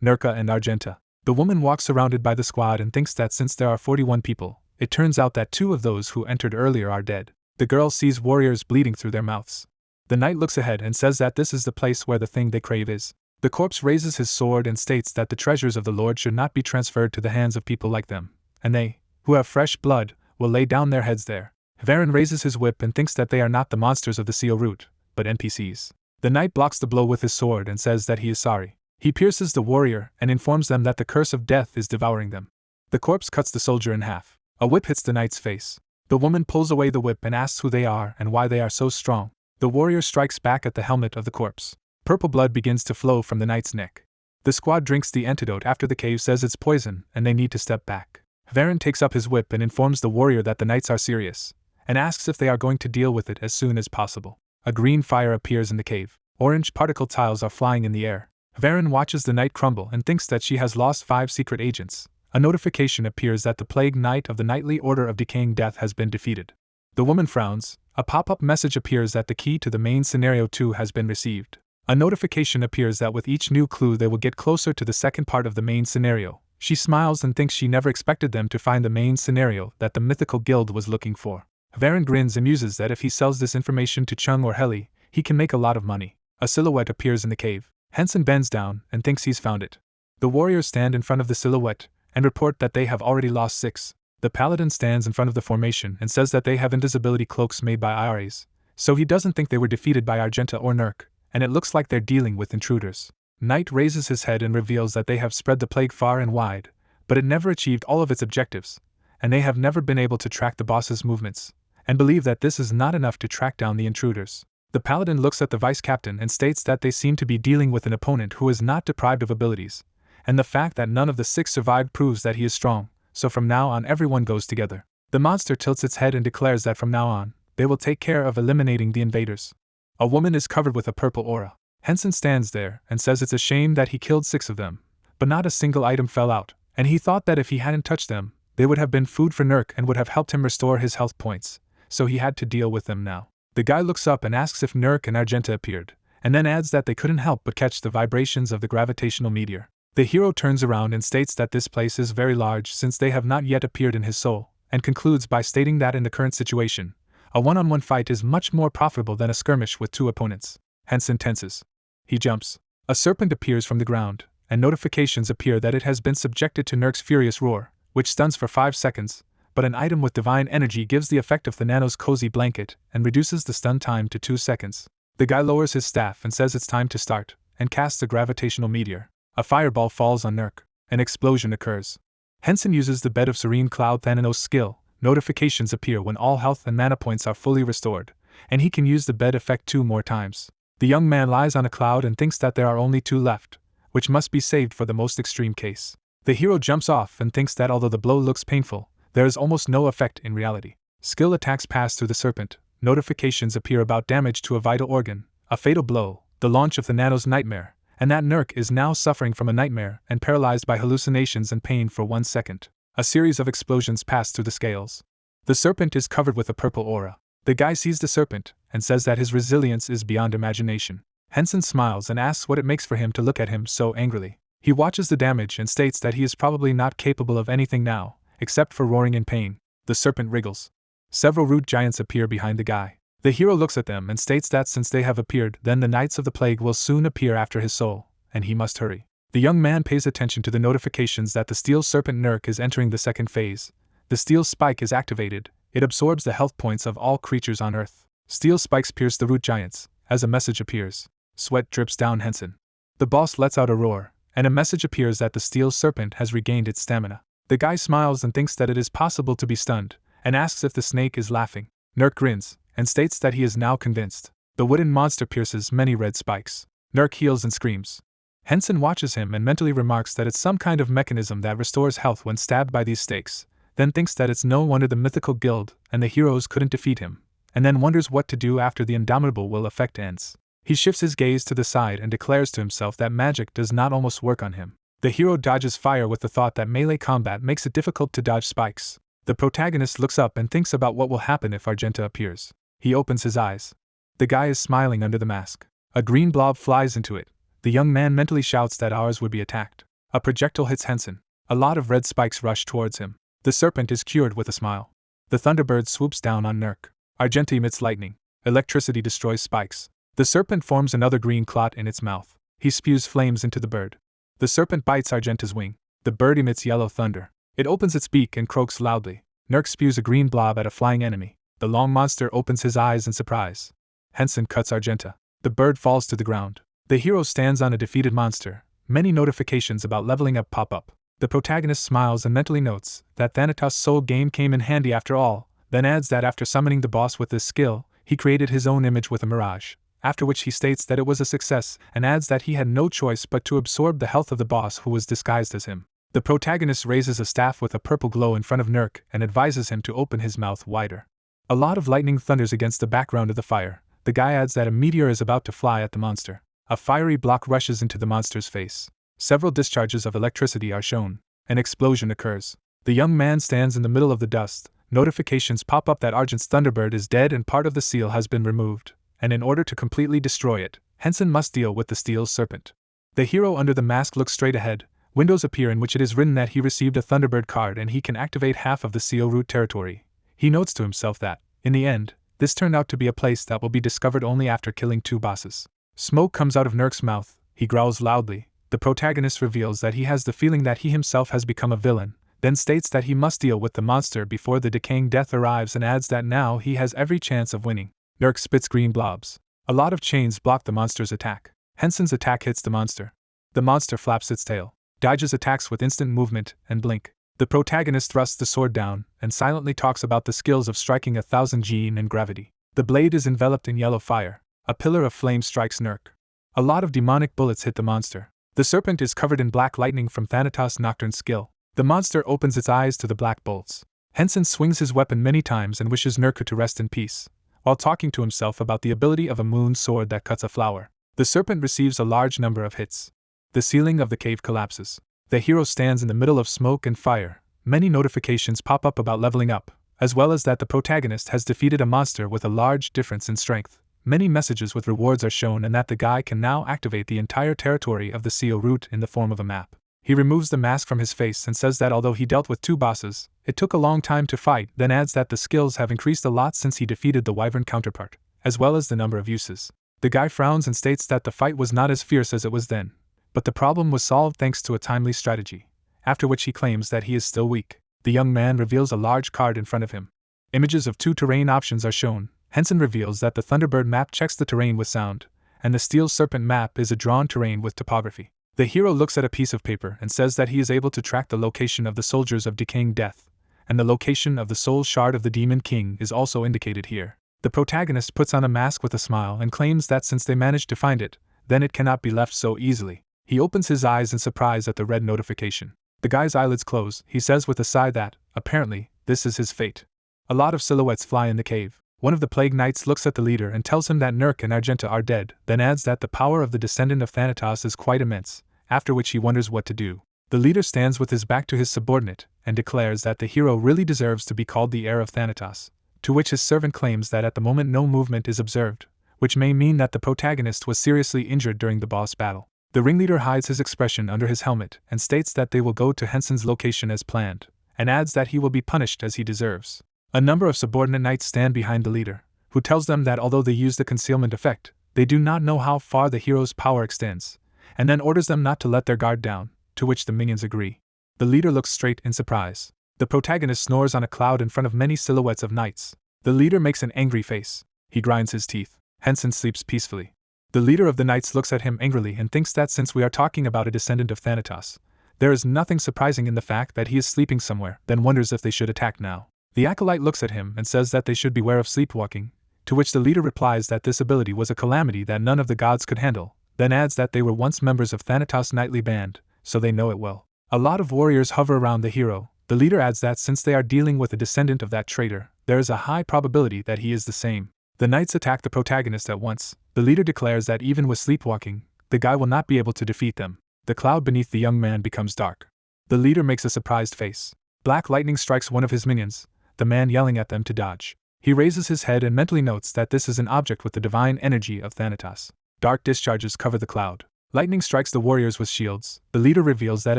Nurka and Argenta. The woman walks surrounded by the squad and thinks that since there are 41 people, it turns out that 2 of those who entered earlier are dead. The girl sees warriors bleeding through their mouths. The knight looks ahead and says that this is the place where the thing they crave is. The corpse raises his sword and states that the treasures of the Lord should not be transferred to the hands of people like them, and they, who have fresh blood, will lay down their heads there. Varen raises his whip and thinks that they are not the monsters of the seal route, but NPCs. The knight blocks the blow with his sword and says that he is sorry. He pierces the warrior and informs them that the curse of death is devouring them. The corpse cuts the soldier in half. A whip hits the knight's face. The woman pulls away the whip and asks who they are and why they are so strong. The warrior strikes back at the helmet of the corpse. Purple blood begins to flow from the knight's neck. The squad drinks the antidote after the cave says it's poison and they need to step back. Varen takes up his whip and informs the warrior that the knights are serious, and asks if they are going to deal with it as soon as possible. A green fire appears in the cave. Orange particle tiles are flying in the air. Varen watches the knight crumble and thinks that she has lost 5 secret agents. A notification appears that the Plague Knight of the Knightly Order of Decaying Death has been defeated. The woman frowns. A pop-up message appears that the key to the main scenario 2 has been received. A notification appears that with each new clue they will get closer to the second part of the main scenario. She smiles and thinks she never expected them to find the main scenario that the mythical guild was looking for. Varen grins and muses that if he sells this information to Chung or Heli, he can make a lot of money. A silhouette appears in the cave. Hensen bends down and thinks he's found it. The warriors stand in front of the silhouette and report that they have already lost 6. The paladin stands in front of the formation and says that they have invisibility cloaks made by IRAs, so he doesn't think they were defeated by Argenta or Nurk, and it looks like they're dealing with intruders. Knight raises his head and reveals that they have spread the plague far and wide, but it never achieved all of its objectives, and they have never been able to track the boss's movements, and believe that this is not enough to track down the intruders. The paladin looks at the vice captain and states that they seem to be dealing with an opponent who is not deprived of abilities, and the fact that none of the 6 survived proves that he is strong, so from now on everyone goes together. The monster tilts its head and declares that from now on, they will take care of eliminating the invaders. A woman is covered with a purple aura. Hensen stands there and says it's a shame that he killed 6 of them, but not a single item fell out, and he thought that if he hadn't touched them, they would have been food for Nurk and would have helped him restore his health points, so he had to deal with them now. The guy looks up and asks if Nurk and Argenta appeared, and then adds that they couldn't help but catch the vibrations of the gravitational meteor. The hero turns around and states that this place is very large since they have not yet appeared in his soul, and concludes by stating that in the current situation, a one-on-one fight is much more profitable than a skirmish with two opponents. Hensen tenses. He jumps. A serpent appears from the ground, and notifications appear that it has been subjected to Nurk's furious roar, which stuns for 5 seconds, but an item with divine energy gives the effect of Thanano's cozy blanket and reduces the stun time to 2 seconds. The guy lowers his staff and says it's time to start, and casts a gravitational meteor. A fireball falls on Nurk. An explosion occurs. Hensen uses the Bed of Serene Cloud Thananos skill. Notifications appear when all health and mana points are fully restored, and he can use the bed effect 2 more times. The young man lies on a cloud and thinks that there are only 2 left, which must be saved for the most extreme case. The hero jumps off and thinks that although the blow looks painful, there is almost no effect in reality. Skill attacks pass through the serpent. Notifications appear about damage to a vital organ, a fatal blow, the launch of the Nano's nightmare, and that Nurk is now suffering from a nightmare and paralyzed by hallucinations and pain for 1 second. A series of explosions pass through the scales. The serpent is covered with a purple aura. The guy sees the serpent and says that his resilience is beyond imagination. Hensen smiles and asks what it makes for him to look at him so angrily. He watches the damage and states that he is probably not capable of anything now, except for roaring in pain. The serpent wriggles. Several root giants appear behind the guy. The hero looks at them and states that since they have appeared, then the Knights of the Plague will soon appear after his soul, and he must hurry. The young man pays attention to the notifications that the steel serpent Nurk is entering the second phase. The steel spike is activated. It absorbs the health points of all creatures on Earth. Steel spikes pierce the root giants, as a message appears. Sweat drips down Hensen. The boss lets out a roar, and a message appears that the steel serpent has regained its stamina. The guy smiles and thinks that it is possible to be stunned, and asks if the snake is laughing. Nurk grins, and states that he is now convinced. The wooden monster pierces many red spikes. Nurk heals and screams. Hensen watches him and mentally remarks that it's some kind of mechanism that restores health when stabbed by these stakes, then thinks that it's no wonder the mythical guild and the heroes couldn't defeat him, and then wonders what to do after the indomitable will effect ends. He shifts his gaze to the side and declares to himself that magic does not almost work on him. The hero dodges fire with the thought that melee combat makes it difficult to dodge spikes. The protagonist looks up and thinks about what will happen if Argenta appears. He opens his eyes. The guy is smiling under the mask. A green blob flies into it. The young man mentally shouts that ours would be attacked. A projectile hits Hensen. A lot of red spikes rush towards him. The serpent is cured with a smile. The thunderbird swoops down on Nurk. Argenta emits lightning. Electricity destroys spikes. The serpent forms another green clot in its mouth. He spews flames into the bird. The serpent bites Argenta's wing. The bird emits yellow thunder. It opens its beak and croaks loudly. Nurk spews a green blob at a flying enemy. The long monster opens his eyes in surprise. Hensen cuts Argenta. The bird falls to the ground. The hero stands on a defeated monster. Many notifications about leveling up pop up. The protagonist smiles and mentally notes that Thanatos' soul game came in handy after all, then adds that after summoning the boss with this skill, he created his own image with a mirage, after which he states that it was a success and adds that he had no choice but to absorb the health of the boss who was disguised as him. The protagonist raises a staff with a purple glow in front of Nurk and advises him to open his mouth wider. A lot of lightning thunders against the background of the fire. The guy adds that a meteor is about to fly at the monster. A fiery block rushes into the monster's face. Several discharges of electricity are shown. An explosion occurs. The young man stands in the middle of the dust. Notifications pop up that Argent's Thunderbird is dead and part of the seal has been removed, and in order to completely destroy it, Hensen must deal with the steel serpent. The hero under the mask looks straight ahead. Windows appear in which it is written that he received a Thunderbird card and he can activate half of the seal root territory. He notes to himself that, in the end, this turned out to be a place that will be discovered only after killing 2 bosses. Smoke comes out of Nurk's mouth. He growls loudly. The protagonist reveals that he has the feeling that he himself has become a villain, then states that he must deal with the monster before the decaying death arrives and adds that now he has every chance of winning. Nurk spits green blobs. A lot of chains block the monster's attack. Hensen's attack hits the monster. The monster flaps its tail, dodges attacks with instant movement and blink. The protagonist thrusts the sword down and silently talks about the skills of striking 1000 Gene and gravity. The blade is enveloped in yellow fire. A pillar of flame strikes Nurk. A lot of demonic bullets hit the monster. The serpent is covered in black lightning from Thanatos' Nocturne skill. The monster opens its eyes to the black bolts. Hensen swings his weapon many times and wishes Nurk to rest in peace, while talking to himself about the ability of a moon sword that cuts a flower. The serpent receives a large number of hits. The ceiling of the cave collapses. The hero stands in the middle of smoke and fire. Many notifications pop up about leveling up. as well as that the protagonist has defeated a monster with a large difference in strength. Many messages with rewards are shown, and that the guy can now activate the entire territory of the seal route in the form of a map. He removes the mask from his face and says that although he dealt with 2 bosses, it took a long time to fight, then adds that the skills have increased a lot since he defeated the wyvern counterpart, as well as the number of uses. The guy frowns and states that the fight was not as fierce as it was then, but the problem was solved thanks to a timely strategy, after which he claims that he is still weak. The young man reveals a large card in front of him. Images of 2 terrain options are shown. Hensen reveals that the Thunderbird map checks the terrain with sound, and the Steel Serpent map is a drawn terrain with topography. The hero looks at a piece of paper and says that he is able to track the location of the soldiers of decaying death, and the location of the soul shard of the Demon King is also indicated here. The protagonist puts on a mask with a smile and claims that since they managed to find it, then it cannot be left so easily. He opens his eyes in surprise at the red notification. The guy's eyelids close. He says with a sigh that, apparently, this is his fate. A lot of silhouettes fly in the cave. One of the Plague Knights looks at the leader and tells him that Nurk and Argenta are dead, then adds that the power of the descendant of Thanatos is quite immense, after which he wonders what to do. The leader stands with his back to his subordinate, and declares that the hero really deserves to be called the heir of Thanatos, to which his servant claims that at the moment no movement is observed, which may mean that the protagonist was seriously injured during the boss battle. The ringleader hides his expression under his helmet and states that they will go to Hensen's location as planned, and adds that he will be punished as he deserves. A number of subordinate knights stand behind the leader, who tells them that although they use the concealment effect, they do not know how far the hero's power extends, and then orders them not to let their guard down, to which the minions agree. The leader looks straight in surprise. The protagonist snores on a cloud in front of many silhouettes of knights. The leader makes an angry face. He grinds his teeth. Hensen sleeps peacefully. The leader of the knights looks at him angrily and thinks that since we are talking about a descendant of Thanatos, there is nothing surprising in the fact that he is sleeping somewhere, then wonders if they should attack now. The acolyte looks at him and says that they should beware of sleepwalking, to which the leader replies that this ability was a calamity that none of the gods could handle, then adds that they were once members of Thanatos' knightly band, so they know it well. A lot of warriors hover around the hero. The leader adds that since they are dealing with a descendant of that traitor, there is a high probability that he is the same. The knights attack the protagonist at once. The leader declares that even with sleepwalking, the guy will not be able to defeat them. The cloud beneath the young man becomes dark. The leader makes a surprised face. Black lightning strikes one of his minions, the man yelling at them to dodge. He raises his head and mentally notes that this is an object with the divine energy of Thanatos. Dark discharges cover the cloud. Lightning strikes the warriors with shields. The leader reveals that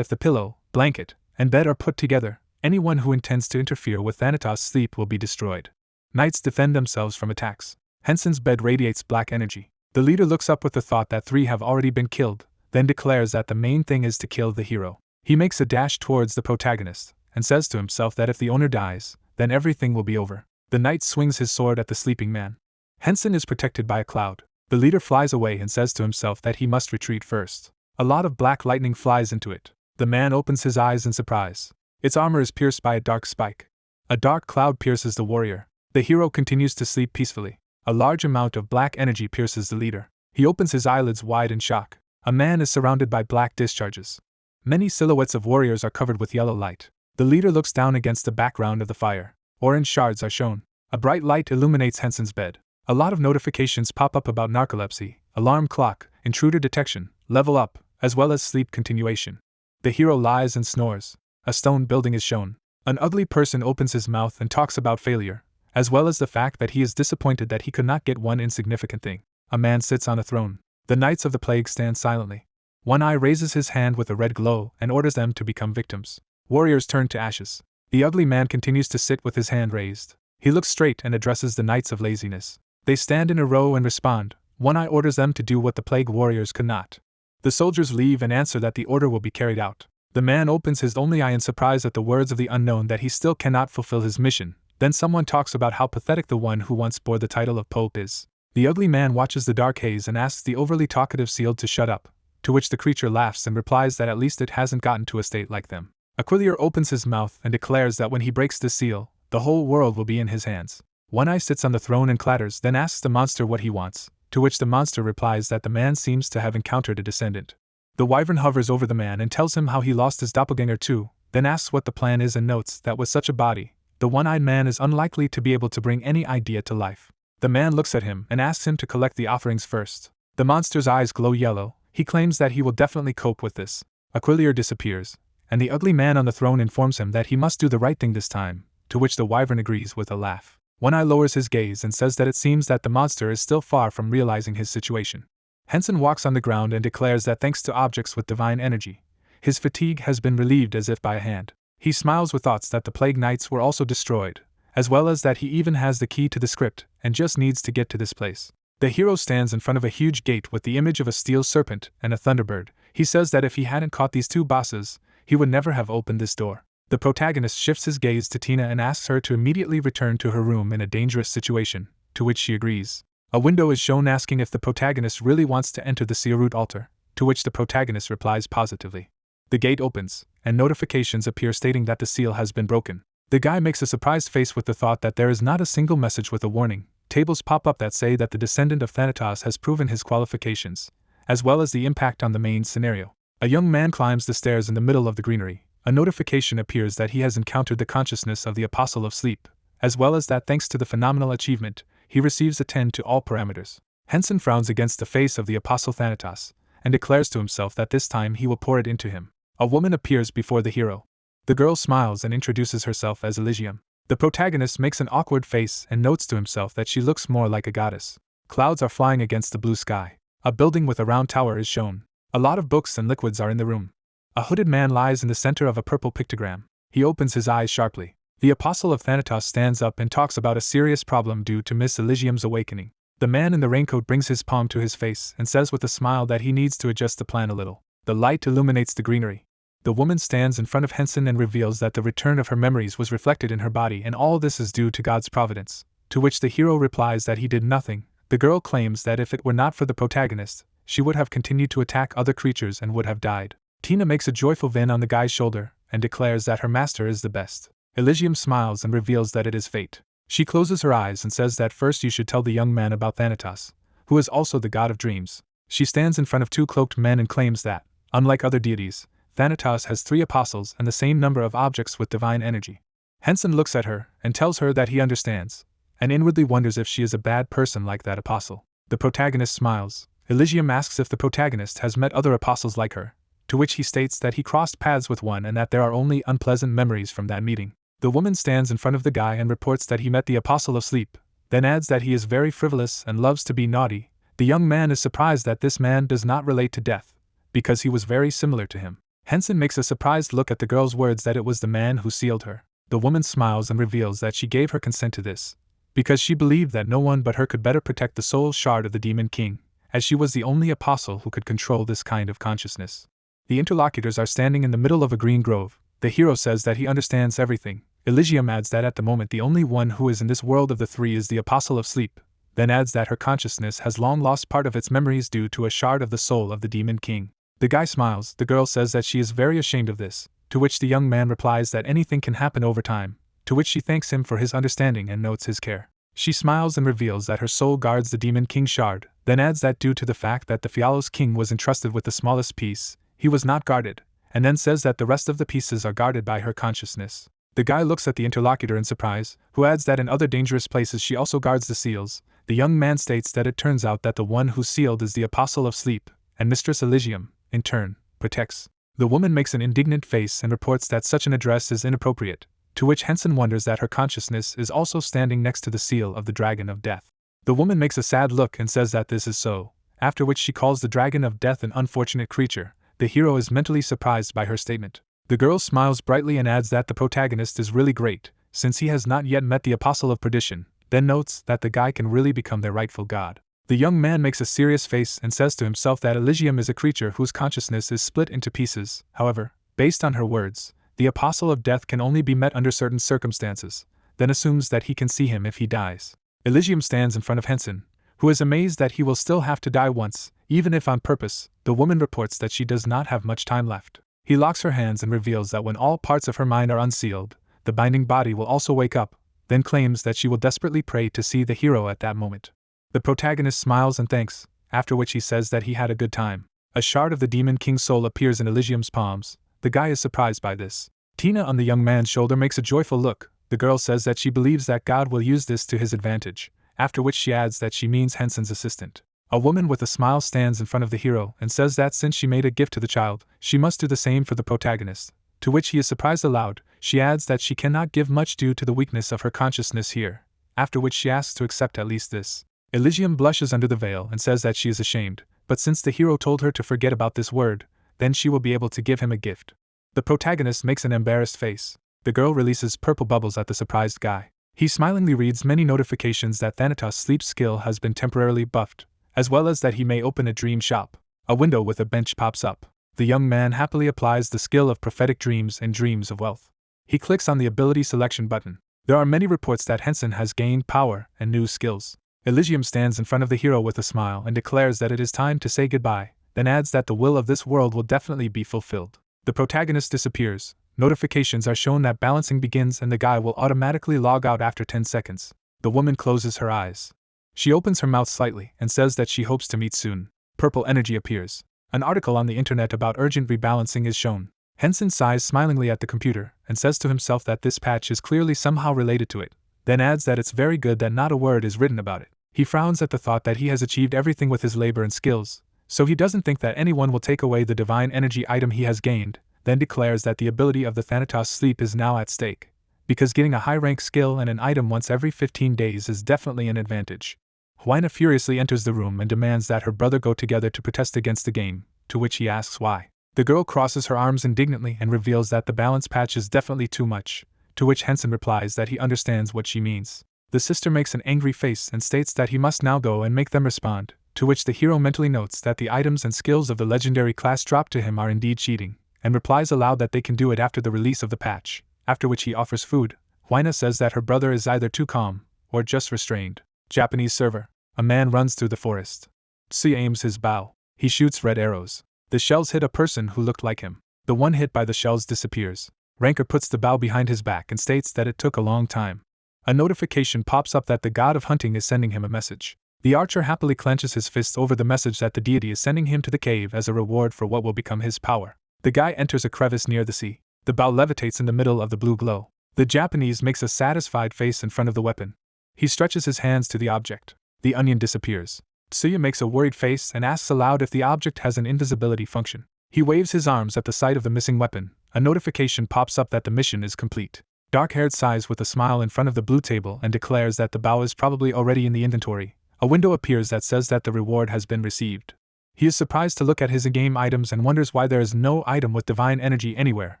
if the pillow, blanket, and bed are put together, anyone who intends to interfere with Thanatos' sleep will be destroyed. Knights defend themselves from attacks. Hensen's bed radiates black energy. The leader looks up with the thought that 3 have already been killed, then declares that the main thing is to kill the hero. He makes a dash towards the protagonist, and says to himself that if the owner dies, then everything will be over. The knight swings his sword at the sleeping man. Hensen is protected by a cloud. The leader flies away and says to himself that he must retreat first. A lot of black lightning flies into it. The man opens his eyes in surprise. Its armor is pierced by a dark spike. A dark cloud pierces the warrior. The hero continues to sleep peacefully. A large amount of black energy pierces the leader. He opens his eyelids wide in shock. A man is surrounded by black discharges. Many silhouettes of warriors are covered with yellow light. The leader looks down against the background of the fire. Orange shards are shown. A bright light illuminates Hensen's bed. A lot of notifications pop up about narcolepsy, alarm clock, intruder detection, level up, as well as sleep continuation. The hero lies and snores. A stone building is shown. An ugly person opens his mouth and talks about failure, as well as the fact that he is disappointed that he could not get one insignificant thing. A man sits on a throne. The Knights of the Plague stand silently. One eye raises his hand with a red glow and orders them to become victims. Warriors turn to ashes. The ugly man continues to sit with his hand raised. He looks straight and addresses the Knights of Laziness. They stand in a row and respond. One eye orders them to do what the plague warriors could not. The soldiers leave and answer that the order will be carried out. The man opens his only eye in surprise at the words of the unknown that he still cannot fulfill his mission. Then someone talks about how pathetic the one who once bore the title of Pope is. The ugly man watches the dark haze and asks the overly talkative sealed to shut up, to which the creature laughs and replies that at least it hasn't gotten to a state like them. Aquilier opens his mouth and declares that when he breaks the seal, the whole world will be in his hands. One Eye sits on the throne and clatters, then asks the monster what he wants, to which the monster replies that the man seems to have encountered a descendant. The wyvern hovers over the man and tells him how he lost his doppelganger too, then asks what the plan is and notes that with such a body, the one-eyed man is unlikely to be able to bring any idea to life. The man looks at him and asks him to collect the offerings first. The monster's eyes glow yellow. He claims that he will definitely cope with this. Aquilier disappears, and the ugly man on the throne informs him that he must do the right thing this time, to which the wyvern agrees with a laugh. One Eye lowers his gaze and says that it seems that the monster is still far from realizing his situation. Hensen walks on the ground and declares that thanks to objects with divine energy, his fatigue has been relieved as if by a hand. He smiles with thoughts that the Plague Knights were also destroyed, as well as that he even has the key to the script and just needs to get to this place. The hero stands in front of a huge gate with the image of a steel serpent and a thunderbird. He says that if he hadn't caught these two bosses, he would never have opened this door. The protagonist shifts his gaze to Tina and asks her to immediately return to her room in a dangerous situation, to which she agrees. A window is shown asking if the protagonist really wants to enter the Seerut altar, to which the protagonist replies positively. The gate opens, and notifications appear stating that the seal has been broken. The guy makes a surprised face with the thought that there is not a single message with a warning. Tables pop up that say that the descendant of Thanatos has proven his qualifications, as well as the impact on the main scenario. A young man climbs the stairs in the middle of the greenery. A notification appears that he has encountered the consciousness of the Apostle of Sleep, as well as that thanks to the phenomenal achievement, he receives a 10 to all parameters. Hensen frowns against the face of the Apostle Thanatos, and declares to himself that this time he will pour it into him. A woman appears before the hero. The girl smiles and introduces herself as Elysium. The protagonist makes an awkward face and notes to himself that she looks more like a goddess. Clouds are flying against the blue sky. A building with a round tower is shown. A lot of books and liquids are in the room. A hooded man lies in the center of a purple pictogram. He opens his eyes sharply. The Apostle of Thanatos stands up and talks about a serious problem due to Miss Elysium's awakening. The man in the raincoat brings his palm to his face and says with a smile that he needs to adjust the plan a little. The light illuminates the greenery. The woman stands in front of Hensen and reveals that the return of her memories was reflected in her body and all this is due to God's providence, to which the hero replies that he did nothing. The girl claims that if it were not for the protagonist, she would have continued to attack other creatures and would have died. Tina makes a joyful vin on the guy's shoulder and declares that her master is the best. Elysium smiles and reveals that it is fate. She closes her eyes and says that first you should tell the young man about Thanatos, who is also the god of dreams. She stands in front of two cloaked men and claims that, unlike other deities, Thanatos has 3 apostles and the same number of objects with divine energy. Hensen looks at her and tells her that he understands, and inwardly wonders if she is a bad person like that apostle. The protagonist smiles. Elysium asks if the protagonist has met other apostles like her, to which he states that he crossed paths with one and that there are only unpleasant memories from that meeting. The woman stands in front of the guy and reports that he met the Apostle of Sleep, then adds that he is very frivolous and loves to be naughty. The young man is surprised that this man does not relate to death, because he was very similar to him. Hensen makes a surprised look at the girl's words that it was the man who sealed her. The woman smiles and reveals that she gave her consent to this, because she believed that no one but her could better protect the soul shard of the Demon King, as she was the only apostle who could control this kind of consciousness. The interlocutors are standing in the middle of a green grove. The hero says that he understands everything. Elysium adds that at the moment the only one who is in this world of the 3 is the Apostle of Sleep, then adds that her consciousness has long lost part of its memories due to a shard of the soul of the Demon King. The guy smiles. The girl says that she is very ashamed of this, to which the young man replies that anything can happen over time, to which she thanks him for his understanding and notes his care. She smiles and reveals that her soul guards the Demon King shard, then adds that due to the fact that the Fialos King was entrusted with the smallest piece, he was not guarded, and then says that the rest of the pieces are guarded by her consciousness. The guy looks at the interlocutor in surprise, who adds that in other dangerous places she also guards the seals. The young man states that it turns out that the one who sealed is the Apostle of Sleep, and Mistress Elysium, in turn, protects. The woman makes an indignant face and reports that such an address is inappropriate, to which Hensen wonders that her consciousness is also standing next to the seal of the Dragon of Death. The woman makes a sad look and says that this is so, after which she calls the Dragon of Death an unfortunate creature. The hero is mentally surprised by her statement. The girl smiles brightly and adds that the protagonist is really great, since he has not yet met the Apostle of Perdition, then notes that the guy can really become their rightful god. The young man makes a serious face and says to himself that Elysium is a creature whose consciousness is split into pieces. However, based on her words, the Apostle of Death can only be met under certain circumstances, then assumes that he can see him if he dies. Elysium stands in front of Hensen, who is amazed that he will still have to die once, even if on purpose. The woman reports that she does not have much time left. He locks her hands and reveals that when all parts of her mind are unsealed, the binding body will also wake up, then claims that she will desperately pray to see the hero at that moment. The protagonist smiles and thanks, after which he says that he had a good time. A shard of the Demon King's soul appears in Elysium's palms. The guy is surprised by this. Tina on the young man's shoulder makes a joyful look. The girl says that she believes that God will use this to his advantage, after which she adds that she means Hensen's assistant. A woman with a smile stands in front of the hero and says that since she made a gift to the child, she must do the same for the protagonist, to which he is surprised aloud. She adds that she cannot give much due to the weakness of her consciousness here, after which she asks to accept at least this. Elysium blushes under the veil and says that she is ashamed, but since the hero told her to forget about this word, then she will be able to give him a gift. The protagonist makes an embarrassed face. The girl releases purple bubbles at the surprised guy. He smilingly reads many notifications that Thanatos' sleep skill has been temporarily buffed, as well as that he may open a dream shop. A window with a bench pops up. The young man happily applies the skill of prophetic dreams and dreams of wealth. He clicks on the ability selection button. There are many reports that Hensen has gained power and new skills. Elysium stands in front of the hero with a smile and declares that it is time to say goodbye, then adds that the will of this world will definitely be fulfilled. The protagonist disappears. Notifications are shown that balancing begins and the guy will automatically log out after 10 seconds. The woman closes her eyes. She opens her mouth slightly and says that she hopes to meet soon. Purple energy appears. An article on the internet about urgent rebalancing is shown. Hensen sighs smilingly at the computer and says to himself that this patch is clearly somehow related to it, then adds that it's very good that not a word is written about it. He frowns at the thought that he has achieved everything with his labor and skills, so he doesn't think that anyone will take away the divine energy item he has gained, then declares that the ability of the Thanatos sleep is now at stake, because getting a high-rank skill and an item once every 15 days is definitely an advantage. Hina furiously enters the room and demands that her brother go together to protest against the game, to which he asks why. The girl crosses her arms indignantly and reveals that the balance patch is definitely too much, to which Hensen replies that he understands what she means. The sister makes an angry face and states that he must now go and make them respond, to which the hero mentally notes that the items and skills of the legendary class dropped to him are indeed cheating, and replies aloud that they can do it after the release of the patch, after which he offers food. Hina says that her brother is either too calm, or just restrained. Japanese server. A man runs through the forest. Tsuya aims his bow. He shoots red arrows. The shells hit a person who looked like him. The one hit by the shells disappears. Rancor puts the bow behind his back and states that it took a long time. A notification pops up that the god of hunting is sending him a message. The archer happily clenches his fists over the message that the deity is sending him to the cave as a reward for what will become his power. The guy enters a crevice near the sea. The bow levitates in the middle of the blue glow. The Japanese makes a satisfied face in front of the weapon. He stretches his hands to the object. The onion disappears. Tsuya makes a worried face and asks aloud if the object has an invisibility function. He waves his arms at the sight of the missing weapon. A notification pops up that the mission is complete. Dark-haired sighs with a smile in front of the blue table and declares that the bow is probably already in the inventory. A window appears that says that the reward has been received. He is surprised to look at his in-game items and wonders why there is no item with divine energy anywhere.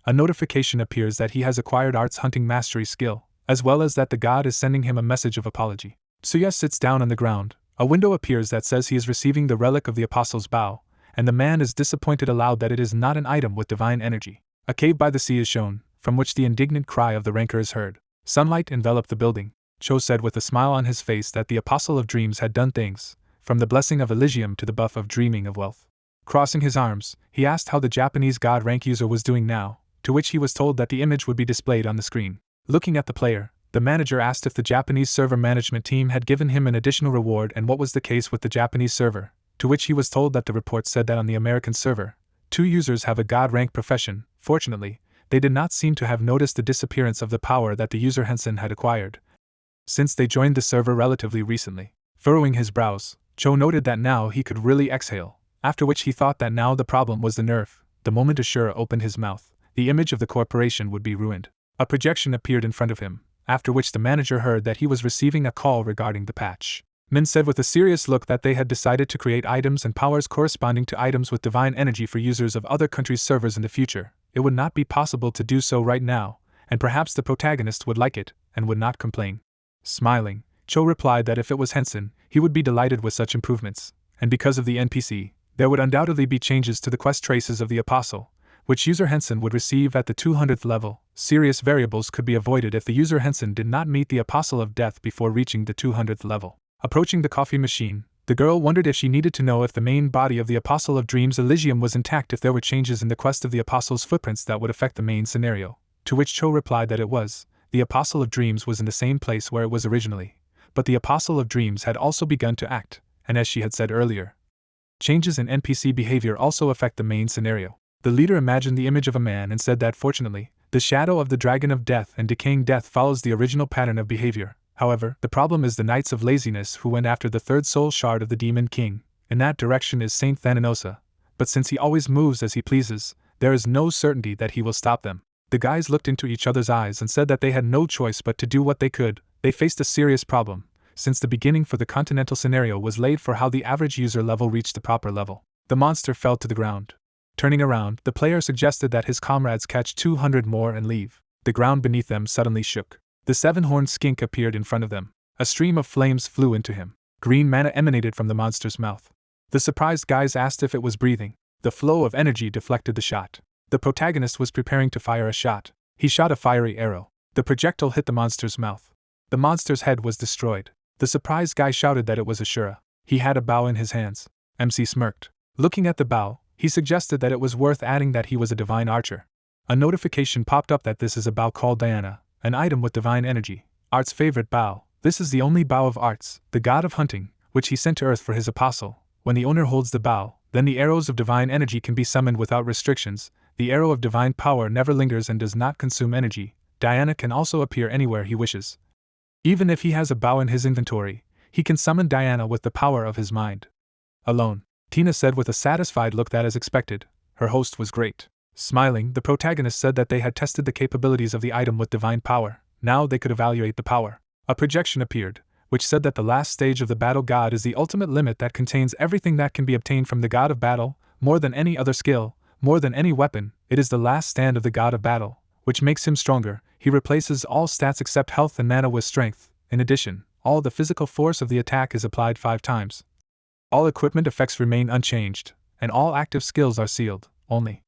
A notification appears that he has acquired arts hunting mastery skill, as well as that the god is sending him a message of apology. Tsuya sits down on the ground. A window appears that says he is receiving the relic of the apostle's bow, and the man is disappointed aloud that it is not an item with divine energy. A cave by the sea is shown, from which the indignant cry of the rancor is heard. Sunlight enveloped the building. Cho said with a smile on his face that the apostle of dreams had done things, from the blessing of Elysium to the buff of dreaming of wealth. Crossing his arms, he asked how the Japanese god rank user was doing now, to which he was told that the image would be displayed on the screen. Looking at the player, the manager asked if the Japanese server management team had given him an additional reward and what was the case with the Japanese server, to which he was told that the report said that on the American server, 2 users have a god-rank profession. Fortunately, they did not seem to have noticed the disappearance of the power that the user Hensen had acquired, since they joined the server relatively recently. Furrowing his brows, Cho noted that now he could really exhale, after which he thought that now the problem was the nerf. The moment Ashura opened his mouth, the image of the corporation would be ruined. A projection appeared in front of him, after which the manager heard that he was receiving a call regarding the patch. Min said with a serious look that they had decided to create items and powers corresponding to items with divine energy for users of other countries' servers in the future. It would not be possible to do so right now, and perhaps the protagonist would like it, and would not complain. Smiling, Cho replied that if it was Hensen, he would be delighted with such improvements, and because of the NPC, there would undoubtedly be changes to the quest traces of the apostle, which user Hensen would receive at the 200th level. Serious variables could be avoided if the user Hensen did not meet the Apostle of Death before reaching the 200th level. Approaching the coffee machine, the girl wondered if she needed to know if the main body of the Apostle of Dreams Elysium was intact, if there were changes in the quest of the Apostle's footprints that would affect the main scenario, to which Cho replied that it was. The Apostle of Dreams was in the same place where it was originally, but the Apostle of Dreams had also begun to act, and as she had said earlier, changes in NPC behavior also affect the main scenario. The leader imagined the image of a man and said that fortunately, the shadow of the dragon of death and decaying death follows the original pattern of behavior. However, the problem is the Knights of Laziness who went after the third soul shard of the Demon King. In that direction is Saint Thananosa, but since he always moves as he pleases, There is no certainty that he will stop them. The guys looked into each other's eyes and said that they had no choice but to do what they could. They faced a serious problem, since the beginning for the continental scenario was laid for how the average user level reached the proper level. The monster fell to the ground. Turning around, the player suggested that his comrades catch 200 more and leave. The ground beneath them suddenly shook. The seven-horned skink appeared in front of them. A stream of flames flew into him. Green mana emanated from the monster's mouth. The surprised guys asked if it was breathing. The flow of energy deflected the shot. The protagonist was preparing to fire a shot. He shot a fiery arrow. The projectile hit the monster's mouth. The monster's head was destroyed. The surprised guy shouted that it was Ashura. He had a bow in his hands. MC smirked. Looking at the bow, he suggested that it was worth adding that he was a divine archer. A notification popped up that this is a bow called Diana, an item with divine energy. Art's favorite bow. This is the only bow of Arts, the god of hunting, which he sent to Earth for his apostle. When the owner holds the bow, then the arrows of divine energy can be summoned without restrictions. The arrow of divine power never lingers and does not consume energy. Diana can also appear anywhere he wishes. Even if he has a bow in his inventory, he can summon Diana with the power of his mind alone. Tina said with a satisfied look that, as expected, her host was great. Smiling, the protagonist said that they had tested the capabilities of the item with divine power. Now they could evaluate the power. A projection appeared, which said that the last stage of the battle god is the ultimate limit that contains everything that can be obtained from the god of battle, more than any other skill, more than any weapon. It is the last stand of the god of battle, which makes him stronger. He replaces all stats except health and mana with strength. In addition, all the physical force of the attack is applied 5 times. All equipment effects remain unchanged, and all active skills are sealed. Only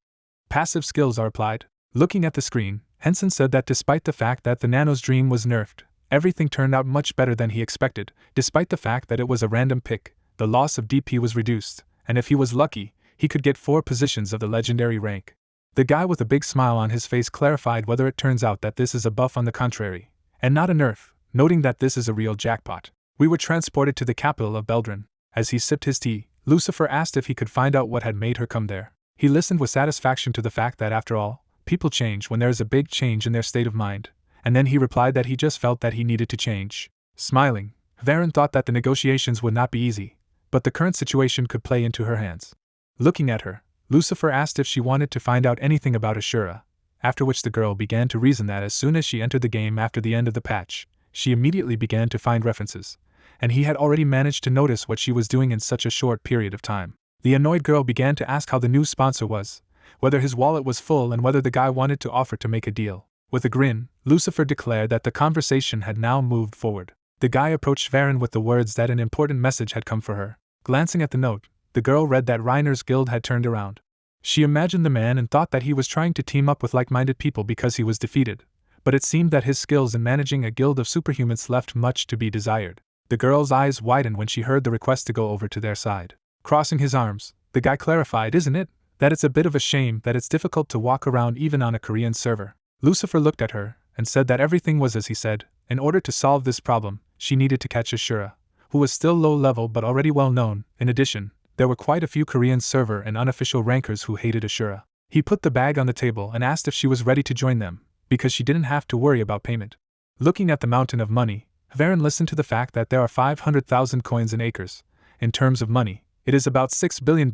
passive skills are applied. Looking at the screen, Hensen said that despite the fact that the Nano's dream was nerfed, everything turned out much better than he expected. Despite the fact that it was a random pick, the loss of DP was reduced, and if he was lucky, he could get 4 positions of the legendary rank. The guy with a big smile on his face clarified whether it turns out that this is a buff on the contrary, and not a nerf, noting that this is a real jackpot. We were transported to the capital of Beldrin. As he sipped his tea, Lucifer asked if he could find out what had made her come there. He listened with satisfaction to the fact that, after all, people change when there is a big change in their state of mind, and then he replied that he just felt that he needed to change. Smiling, Varen thought that the negotiations would not be easy, but the current situation could play into her hands. Looking at her, Lucifer asked if she wanted to find out anything about Ashura, after which the girl began to reason that as soon as she entered the game after the end of the patch, she immediately began to find references, and he had already managed to notice what she was doing in such a short period of time. The annoyed girl began to ask how the new sponsor was, whether his wallet was full and whether the guy wanted to offer to make a deal. With a grin, Lucifer declared that the conversation had now moved forward. The guy approached Varen with the words that an important message had come for her. Glancing at the note, the girl read that Reiner's guild had turned around. She imagined the man and thought that he was trying to team up with like-minded people because he was defeated, but it seemed that his skills in managing a guild of superhumans left much to be desired. The girl's eyes widened when she heard the request to go over to their side. Crossing his arms, the guy clarified, "Isn't it, that it's a bit of a shame that it's difficult to walk around even on a Korean server?" Lucifer looked at her and said that everything was as he said. In order to solve this problem, she needed to catch Ashura, who was still low level but already well known. In addition, there were quite a few Korean server and unofficial rankers who hated Ashura. He put the bag on the table and asked if she was ready to join them, because she didn't have to worry about payment. Looking at the mountain of money, Varen listened to the fact that there are 500,000 coins in acres. In terms of money, it is about $6 billion.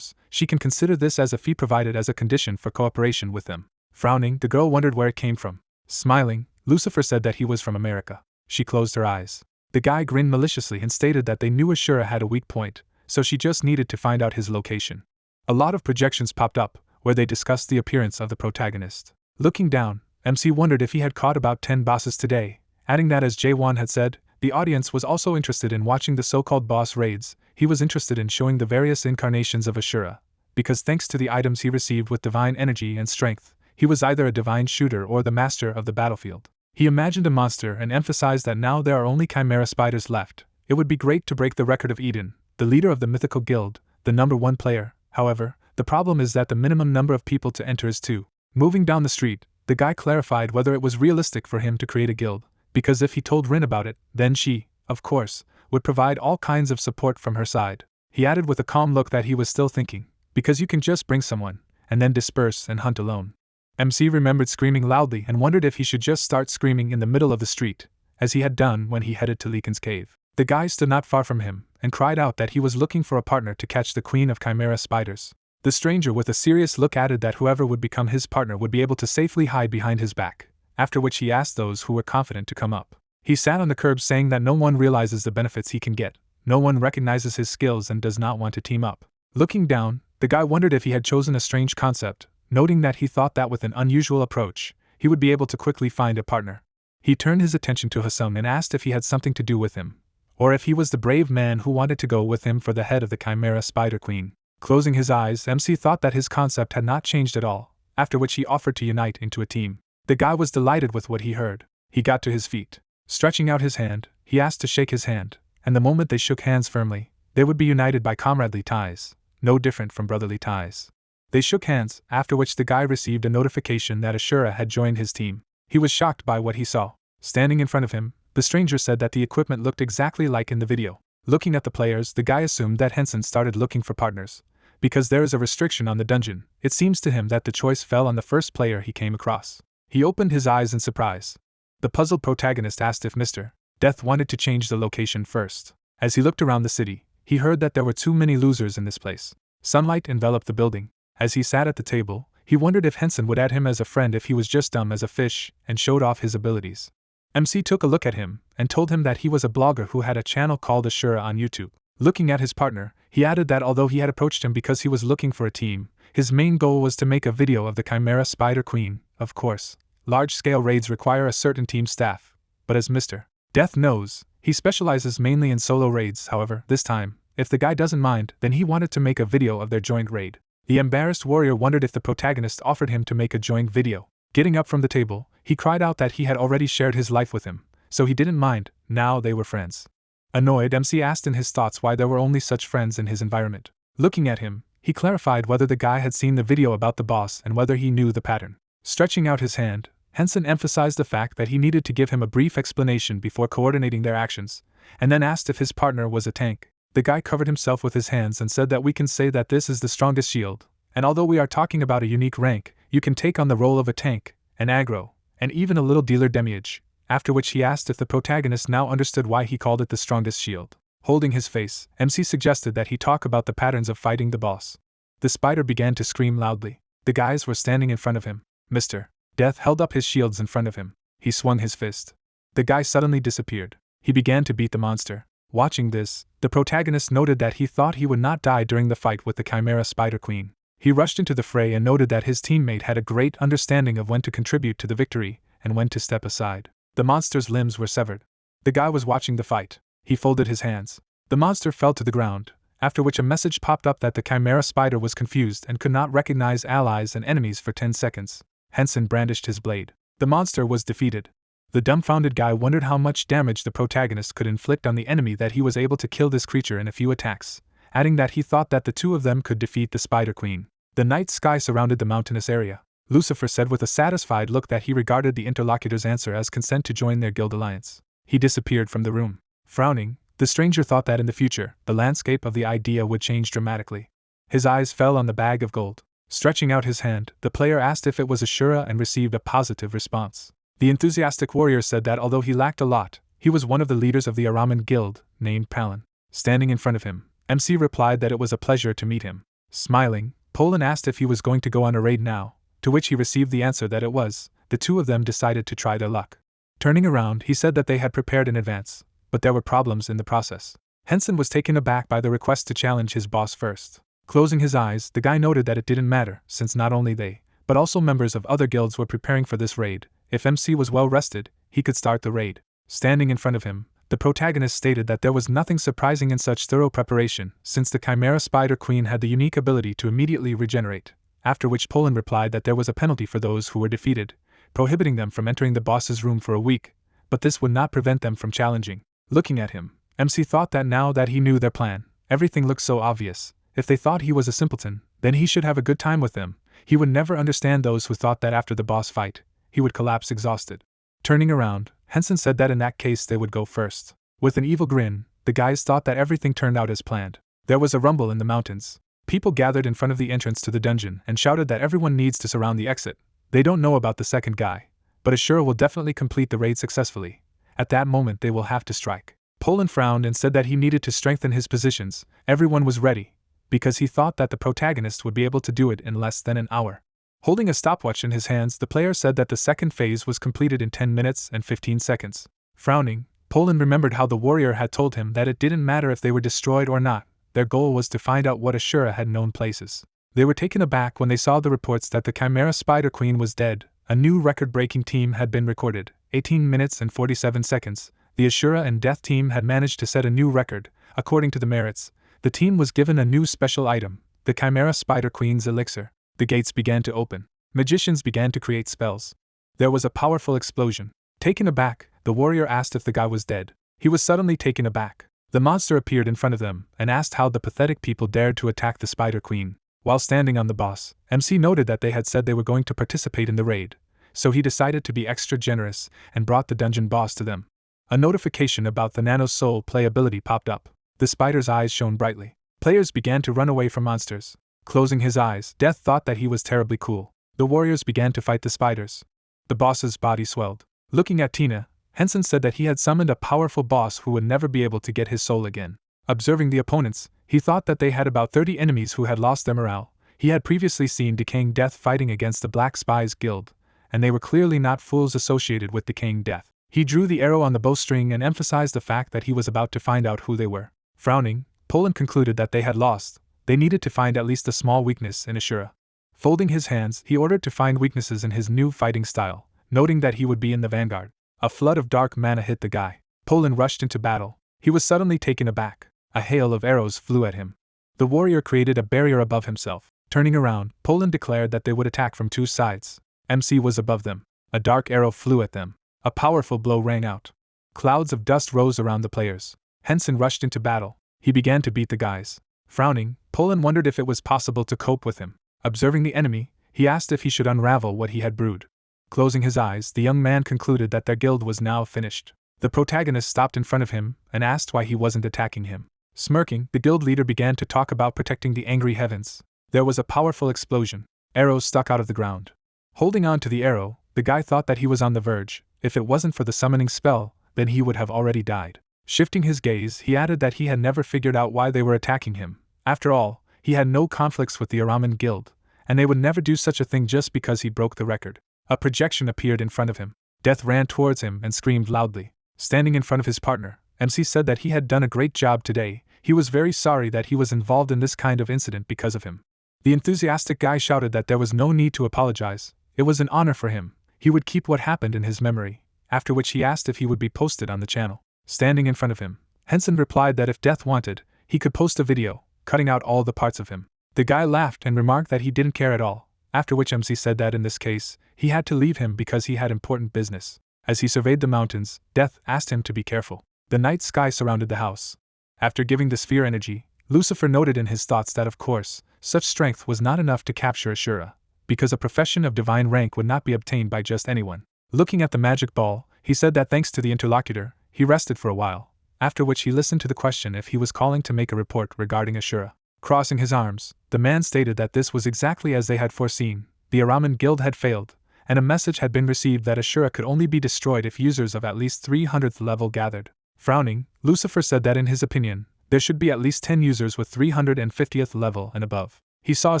She can consider this as a fee provided as a condition for cooperation with them. Frowning, the girl wondered where it came from. Smiling, Lucifer said that he was from America. She closed her eyes. The guy grinned maliciously and stated that they knew Ashura had a weak point, so she just needed to find out his location. A lot of projections popped up, where they discussed the appearance of the protagonist. Looking down, MC wondered if he had caught about 10 bosses today, adding that, as Jaewon had said, the audience was also interested in watching the so-called boss raids. He was interested in showing the various incarnations of Ashura, because thanks to the items he received with divine energy and strength, he was either a divine shooter or the master of the battlefield. He imagined a monster and emphasized that now there are only chimera spiders left. It would be great to break the record of Eden, the leader of the mythical guild, the number 1 player. However, the problem is that the minimum number of people to enter is 2. Moving down the street, the guy clarified whether it was realistic for him to create a guild, because if he told Rin about it, then she, of course, would provide all kinds of support from her side. He added with a calm look that he was still thinking, because you can just bring someone, and then disperse and hunt alone. MC remembered screaming loudly and wondered if he should just start screaming in the middle of the street, as he had done when he headed to Leekon's cave. The guy stood not far from him, and cried out that he was looking for a partner to catch the queen of chimera spiders. The stranger with a serious look added that whoever would become his partner would be able to safely hide behind his back, after which he asked those who were confident to come up. He sat on the curb saying that no one realizes the benefits he can get, no one recognizes his skills and does not want to team up. Looking down, the guy wondered if he had chosen a strange concept, noting that he thought that with an unusual approach, he would be able to quickly find a partner. He turned his attention to Hensen and asked if he had something to do with him, or if he was the brave man who wanted to go with him for the head of the Chimera Spider Queen. Closing his eyes, MC thought that his concept had not changed at all, after which he offered to unite into a team. The guy was delighted with what he heard. He got to his feet. Stretching out his hand, he asked to shake his hand, and the moment they shook hands firmly, they would be united by comradely ties, no different from brotherly ties. They shook hands, after which the guy received a notification that Ashura had joined his team. He was shocked by what he saw. Standing in front of him, the stranger said that the equipment looked exactly like in the video. Looking at the players, the guy assumed that Hensen started looking for partners. Because there is a restriction on the dungeon, it seems to him that the choice fell on the first player he came across. He opened his eyes in surprise. The puzzled protagonist asked if Mr. Death wanted to change the location first. As he looked around the city, he heard that there were too many losers in this place. Sunlight enveloped the building. As he sat at the table, he wondered if Hensen would add him as a friend if he was just dumb as a fish and showed off his abilities. MC took a look at him and told him that he was a blogger who had a channel called Ashura on YouTube. Looking at his partner, he added that although he had approached him because he was looking for a team, his main goal was to make a video of the Chimera Spider Queen. Of course, large-scale raids require a certain team staff, but as Mr. Death knows, he specializes mainly in solo raids. However, this time, if the guy doesn't mind, then he wanted to make a video of their joint raid. The embarrassed warrior wondered if the protagonist offered him to make a joint video. Getting up from the table, he cried out that he had already shared his life with him, so he didn't mind. Now they were friends. Annoyed, MC asked in his thoughts why there were only such friends in his environment. Looking at him, he clarified whether the guy had seen the video about the boss and whether he knew the pattern. Stretching out his hand, Hensen emphasized the fact that he needed to give him a brief explanation before coordinating their actions, and then asked if his partner was a tank. The guy covered himself with his hands and said that we can say that this is the strongest shield, and although we are talking about a unique rank, you can take on the role of a tank, an aggro, and even a little dealer damage. After which he asked if the protagonist now understood why he called it the strongest shield. Holding his face, MC suggested that he talk about the patterns of fighting the boss. The spider began to scream loudly. The guys were standing in front of him. Mr. Death held up his shields in front of him. He swung his fist. The guy suddenly disappeared. He began to beat the monster. Watching this, the protagonist noted that he thought he would not die during the fight with the Chimera Spider Queen. He rushed into the fray and noted that his teammate had a great understanding of when to contribute to the victory and when to step aside. The monster's limbs were severed. The guy was watching the fight. He folded his hands. The monster fell to the ground, after which a message popped up that the Chimera Spider was confused and could not recognize allies and enemies for 10 seconds. Hensen brandished his blade. The monster was defeated. The dumbfounded guy wondered how much damage the protagonist could inflict on the enemy that he was able to kill this creature in a few attacks, adding that he thought that the two of them could defeat the Spider Queen. The night sky surrounded the mountainous area. Lucifer said with a satisfied look that he regarded the interlocutor's answer as consent to join their guild alliance. He disappeared from the room. Frowning, the stranger thought that in the future, the landscape of the idea would change dramatically. His eyes fell on the bag of gold. Stretching out his hand, the player asked if it was Ashura and received a positive response. The enthusiastic warrior said that although he lacked a lot, he was one of the leaders of the Araman guild, named Palin. Standing in front of him, MC replied that it was a pleasure to meet him. Smiling, Polan asked if he was going to go on a raid now, to which he received the answer that it was. The two of them decided to try their luck. Turning around, he said that they had prepared in advance, but there were problems in the process. Hensen was taken aback by the request to challenge his boss first. Closing his eyes, the guy noted that it didn't matter, since not only they, but also members of other guilds were preparing for this raid. If MC was well rested, he could start the raid. Standing in front of him, the protagonist stated that there was nothing surprising in such thorough preparation, since the Chimera Spider Queen had the unique ability to immediately regenerate. After which Polan replied that there was a penalty for those who were defeated, prohibiting them from entering the boss's room for a week, but this would not prevent them from challenging. Looking at him, MC thought that now that he knew their plan, everything looked so obvious. If they thought he was a simpleton, then he should have a good time with them. He would never understand those who thought that after the boss fight, he would collapse exhausted. Turning around, Hensen said that in that case they would go first. With an evil grin, the guys thought that everything turned out as planned. There was a rumble in the mountains. People gathered in front of the entrance to the dungeon and shouted that everyone needs to surround the exit. They don't know about the second guy, but Ashura will definitely complete the raid successfully. At that moment they will have to strike. Polan frowned and said that he needed to strengthen his positions. Everyone was ready, because he thought that the protagonist would be able to do it in less than an hour. Holding a stopwatch in his hands, the player said that the second phase was completed in 10 minutes and 15 seconds. Frowning, Poland remembered how the warrior had told him that it didn't matter if they were destroyed or not, their goal was to find out what Ashura had known places. They were taken aback when they saw the reports that the Chimera Spider Queen was dead. A new record-breaking team had been recorded, 18 minutes and 47 seconds. The Ashura and Death team had managed to set a new record. According to the merits, the team was given a new special item, the Chimera Spider Queen's elixir. The gates began to open. Magicians began to create spells. There was a powerful explosion. Taken aback, the warrior asked if the guy was dead. He was suddenly taken aback. The monster appeared in front of them and asked how the pathetic people dared to attack the Spider Queen. While standing on the boss, MC noted that they had said they were going to participate in the raid, so he decided to be extra generous and brought the dungeon boss to them. A notification about the Nano Soul play ability popped up. The spider's eyes shone brightly. Players began to run away from monsters. Closing his eyes, Death thought that he was terribly cool. The warriors began to fight the spiders. The boss's body swelled. Looking at Tina, Hensen said that he had summoned a powerful boss who would never be able to get his soul again. Observing the opponents, he thought that they had about 30 enemies who had lost their morale. He had previously seen Decaying Death fighting against the Black Spies Guild, and they were clearly not fools associated with Decaying Death. He drew the arrow on the bowstring and emphasized the fact that he was about to find out who they were. Frowning, Poland concluded that they had lost. They needed to find at least a small weakness in Ashura. Folding his hands, he ordered to find weaknesses in his new fighting style, noting that he would be in the vanguard. A flood of dark mana hit the guy. Poland rushed into battle. He was suddenly taken aback. A hail of arrows flew at him. The warrior created a barrier above himself. Turning around, Poland declared that they would attack from two sides. MC was above them. A dark arrow flew at them. A powerful blow rang out. Clouds of dust rose around the players. Hensen rushed into battle. He began to beat the guys. Frowning, Poland wondered if it was possible to cope with him. Observing the enemy, he asked if he should unravel what he had brewed. Closing his eyes, the young man concluded that their guild was now finished. The protagonist stopped in front of him and asked why he wasn't attacking him. Smirking, the guild leader began to talk about protecting the angry heavens. There was a powerful explosion. Arrows stuck out of the ground. Holding on to the arrow, the guy thought that he was on the verge. If it wasn't for the summoning spell, then he would have already died. Shifting his gaze, he added that he had never figured out why they were attacking him. After all, he had no conflicts with the Araman Guild, and they would never do such a thing just because he broke the record. A projection appeared in front of him. Death ran towards him and screamed loudly. Standing in front of his partner, MC said that he had done a great job today. He was very sorry that he was involved in this kind of incident because of him. The enthusiastic guy shouted that there was no need to apologize. It was an honor for him. He would keep what happened in his memory, after which he asked if he would be posted on the channel. Standing in front of him, Hensen replied that if Death wanted, he could post a video, cutting out all the parts of him. The guy laughed and remarked that he didn't care at all, after which MC said that in this case, he had to leave him because he had important business. As he surveyed the mountains, Death asked him to be careful. The night sky surrounded the house. After giving the sphere energy, Lucifer noted in his thoughts that of course, such strength was not enough to capture Ashura, because a profession of divine rank would not be obtained by just anyone. Looking at the magic ball, he said that thanks to the interlocutor, he rested for a while, after which he listened to the question if he was calling to make a report regarding Ashura. Crossing his arms, the man stated that this was exactly as they had foreseen. The Araman Guild had failed, and a message had been received that Ashura could only be destroyed if users of at least 300th level gathered. Frowning, Lucifer said that in his opinion, there should be at least 10 users with 350th level and above. He saw a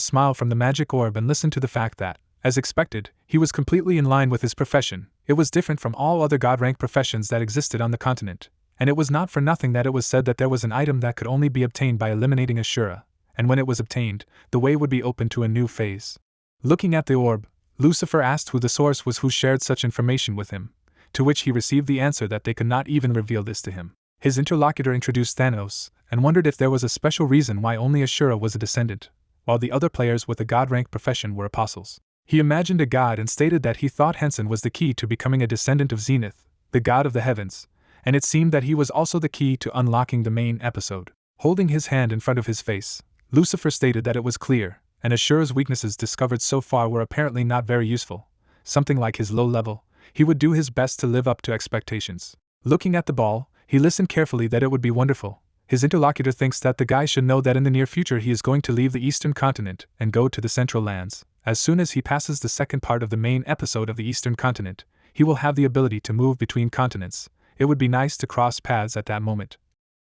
smile from the magic orb and listened to the fact that, as expected, he was completely in line with his profession. It was different from all other god-rank professions that existed on the continent, and it was not for nothing that it was said that there was an item that could only be obtained by eliminating Ashura, and when it was obtained, the way would be open to a new phase. Looking at the orb, Lucifer asked who the source was who shared such information with him, to which he received the answer that they could not even reveal this to him. His interlocutor introduced Thanos, and wondered if there was a special reason why only Ashura was a descendant, while the other players with a god-rank profession were apostles. He imagined a god and stated that he thought Hensen was the key to becoming a descendant of Zenith, the god of the heavens, and it seemed that he was also the key to unlocking the main episode. Holding his hand in front of his face, Lucifer stated that it was clear, and Ashura's weaknesses discovered so far were apparently not very useful. Something like his low level, he would do his best to live up to expectations. Looking at the ball, he listened carefully that it would be wonderful. His interlocutor thinks that the guy should know that in the near future he is going to leave the Eastern Continent and go to the Central Lands. As soon as he passes the second part of the main episode of the Eastern Continent, he will have the ability to move between continents. It would be nice to cross paths at that moment.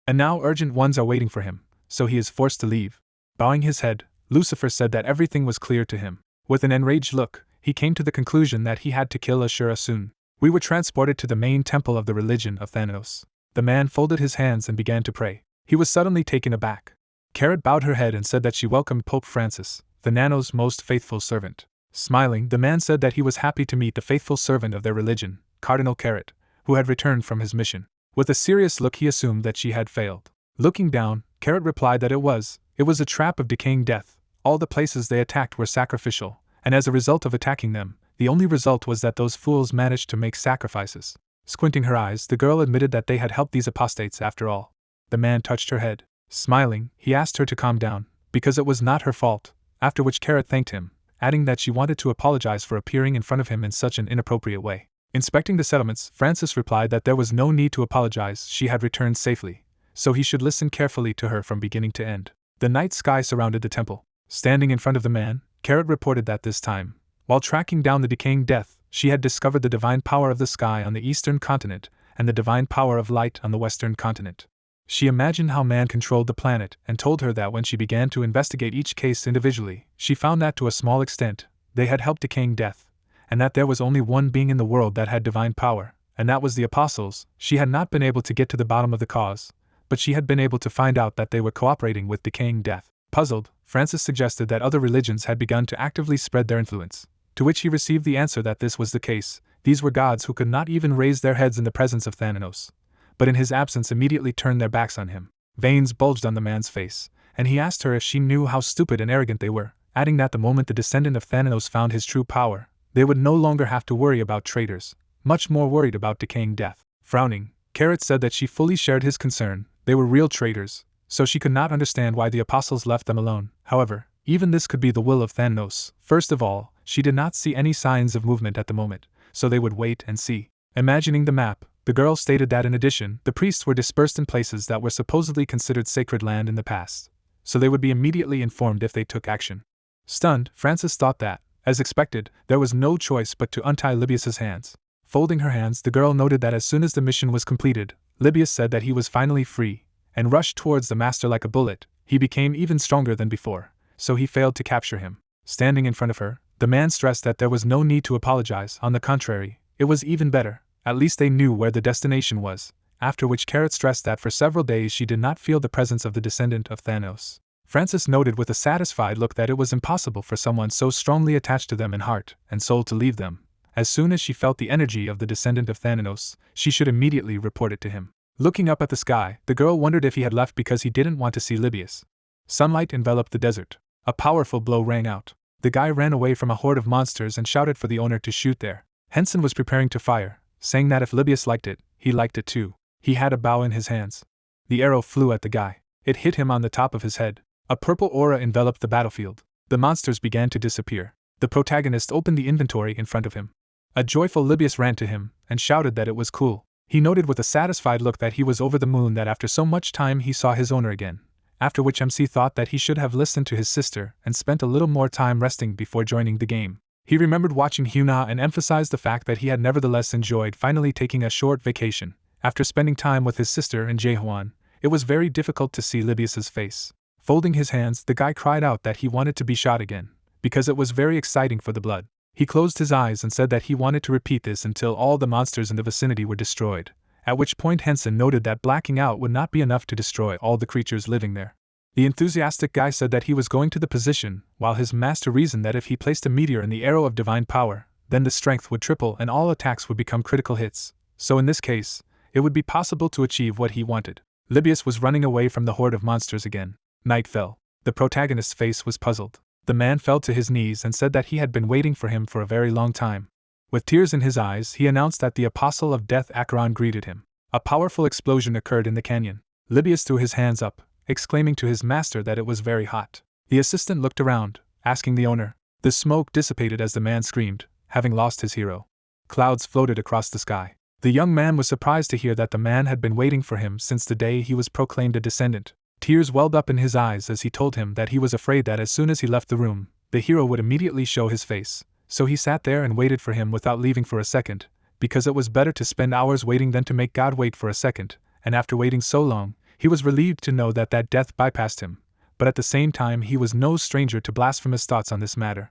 And now urgent ones are waiting for him, so he is forced to leave. Bowing his head, Lucifer said that everything was clear to him. With an enraged look, he came to the conclusion that he had to kill Ashura soon. We were transported to the main temple of the religion of Thanos. The man folded his hands and began to pray. He was suddenly taken aback. Carrot bowed her head and said that she welcomed Pope Francis, the Nano's most faithful servant. Smiling, the man said that he was happy to meet the faithful servant of their religion, Cardinal Carrot, who had returned from his mission. With a serious look he assumed that she had failed. Looking down, Carrot replied that it was a trap of decaying death. All the places they attacked were sacrificial, and as a result of attacking them, the only result was that those fools managed to make sacrifices. Squinting her eyes, the girl admitted that they had helped these apostates after all. The man touched her head. Smiling, he asked her to calm down, because it was not her fault, after which Carrot thanked him, adding that she wanted to apologize for appearing in front of him in such an inappropriate way. Inspecting the settlements, Francis replied that there was no need to apologize, she had returned safely, so he should listen carefully to her from beginning to end. The night sky surrounded the temple. Standing in front of the man, Carrot reported that this time, while tracking down the decaying death, she had discovered the divine power of the sky on the eastern continent and the divine power of light on the western continent. She imagined how man controlled the planet and told her that when she began to investigate each case individually, she found that to a small extent, they had helped decaying death, and that there was only one being in the world that had divine power, and that was the apostles. She had not been able to get to the bottom of the cause, but she had been able to find out that they were cooperating with decaying death. Puzzled, Francis suggested that other religions had begun to actively spread their influence, to which he received the answer that this was the case. These were gods who could not even raise their heads in the presence of Thanos, but in his absence immediately turned their backs on him. Veins bulged on the man's face, and he asked her if she knew how stupid and arrogant they were, adding that the moment the descendant of Thanos found his true power, they would no longer have to worry about traitors, much more worried about decaying death. Frowning, Carrot said that she fully shared his concern. They were real traitors, so she could not understand why the apostles left them alone. However, even this could be the will of Thanos. First of all, she did not see any signs of movement at the moment, so they would wait and see. Imagining the map, the girl stated that in addition, the priests were dispersed in places that were supposedly considered sacred land in the past, so they would be immediately informed if they took action. Stunned, Francis thought that, as expected, there was no choice but to untie Libius's hands. Folding her hands, the girl noted that as soon as the mission was completed, Libius said that he was finally free, and rushed towards the master like a bullet. He became even stronger than before, so he failed to capture him. Standing in front of her, the man stressed that there was no need to apologize. On the contrary, it was even better. At least they knew where the destination was, after which Carrot stressed that for several days she did not feel the presence of the descendant of Thanos. Francis noted with a satisfied look that it was impossible for someone so strongly attached to them in heart and soul to leave them. As soon as she felt the energy of the descendant of Thanos, she should immediately report it to him. Looking up at the sky, the girl wondered if he had left because he didn't want to see Libius. Sunlight enveloped the desert. A powerful blow rang out. The guy ran away from a horde of monsters and shouted for the owner to shoot there. Hensen was preparing to fire, saying that if Libius liked it, he liked it too. He had a bow in his hands. The arrow flew at the guy. It hit him on the top of his head. A purple aura enveloped the battlefield. The monsters began to disappear. The protagonist opened the inventory in front of him. A joyful Libius ran to him and shouted that it was cool. He noted with a satisfied look that he was over the moon that after so much time he saw his owner again, after which MC thought that he should have listened to his sister and spent a little more time resting before joining the game. He remembered watching Hina and emphasized the fact that he had nevertheless enjoyed finally taking a short vacation. After spending time with his sister and Jaehoon, it was very difficult to see Libius's face. Folding his hands, the guy cried out that he wanted to be shot again, because it was very exciting for the blood. He closed his eyes and said that he wanted to repeat this until all the monsters in the vicinity were destroyed, at which point Hensen noted that blacking out would not be enough to destroy all the creatures living there. The enthusiastic guy said that he was going to the position, while his master reasoned that if he placed a meteor in the arrow of divine power, then the strength would triple and all attacks would become critical hits, so in this case, it would be possible to achieve what he wanted. Libius was running away from the horde of monsters again. Night fell. The protagonist's face was puzzled. The man fell to his knees and said that he had been waiting for him for a very long time. With tears in his eyes, he announced that the Apostle of Death Acheron greeted him. A powerful explosion occurred in the canyon. Libius threw his hands up, exclaiming to his master that it was very hot. The assistant looked around, asking the owner. The smoke dissipated as the man screamed, having lost his hero. Clouds floated across the sky. The young man was surprised to hear that the man had been waiting for him since the day he was proclaimed a descendant. Tears welled up in his eyes as he told him that he was afraid that as soon as he left the room, the hero would immediately show his face. So he sat there and waited for him without leaving for a second, because it was better to spend hours waiting than to make God wait for a second, and after waiting so long, he was relieved to know that death bypassed him, but at the same time he was no stranger to blasphemous thoughts on this matter.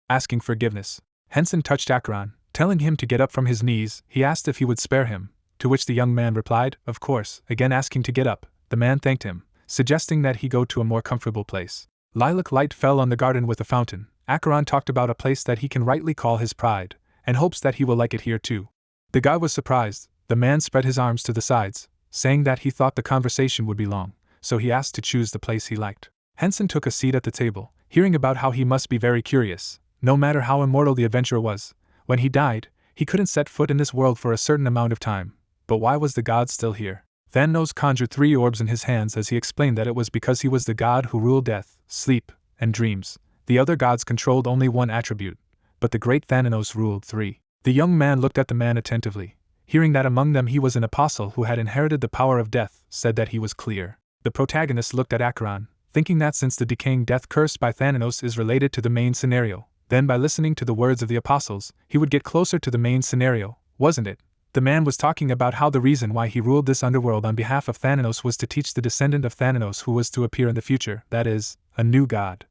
Asking forgiveness, Hensen touched Acheron, telling him to get up from his knees. He asked if he would spare him, to which the young man replied, "Of course." Again asking to get up, the man thanked him, suggesting that he go to a more comfortable place. Lilac light fell on the garden with a fountain. Acheron talked about a place that he can rightly call his pride, and hopes that he will like it here too. The guy was surprised. The man spread his arms to the sides, saying that he thought the conversation would be long, so he asked to choose the place he liked. Hensen took a seat at the table, hearing about how he must be very curious. No matter how immortal the adventurer was, when he died, he couldn't set foot in this world for a certain amount of time. But why was the god still here? Thanos conjured 3 orbs in his hands as he explained that it was because he was the god who ruled death, sleep, and dreams. The other gods controlled only one attribute, but the great Thanos ruled 3. The young man looked at the man attentively, hearing that among them he was an apostle who had inherited the power of death, said that he was clear. The protagonist looked at Acheron, thinking that since the decaying death cursed by Thanos is related to the main scenario, then by listening to the words of the apostles, he would get closer to the main scenario, wasn't it? The man was talking about how the reason why he ruled this underworld on behalf of Thanos was to teach the descendant of Thanos who was to appear in the future, that is, a new god,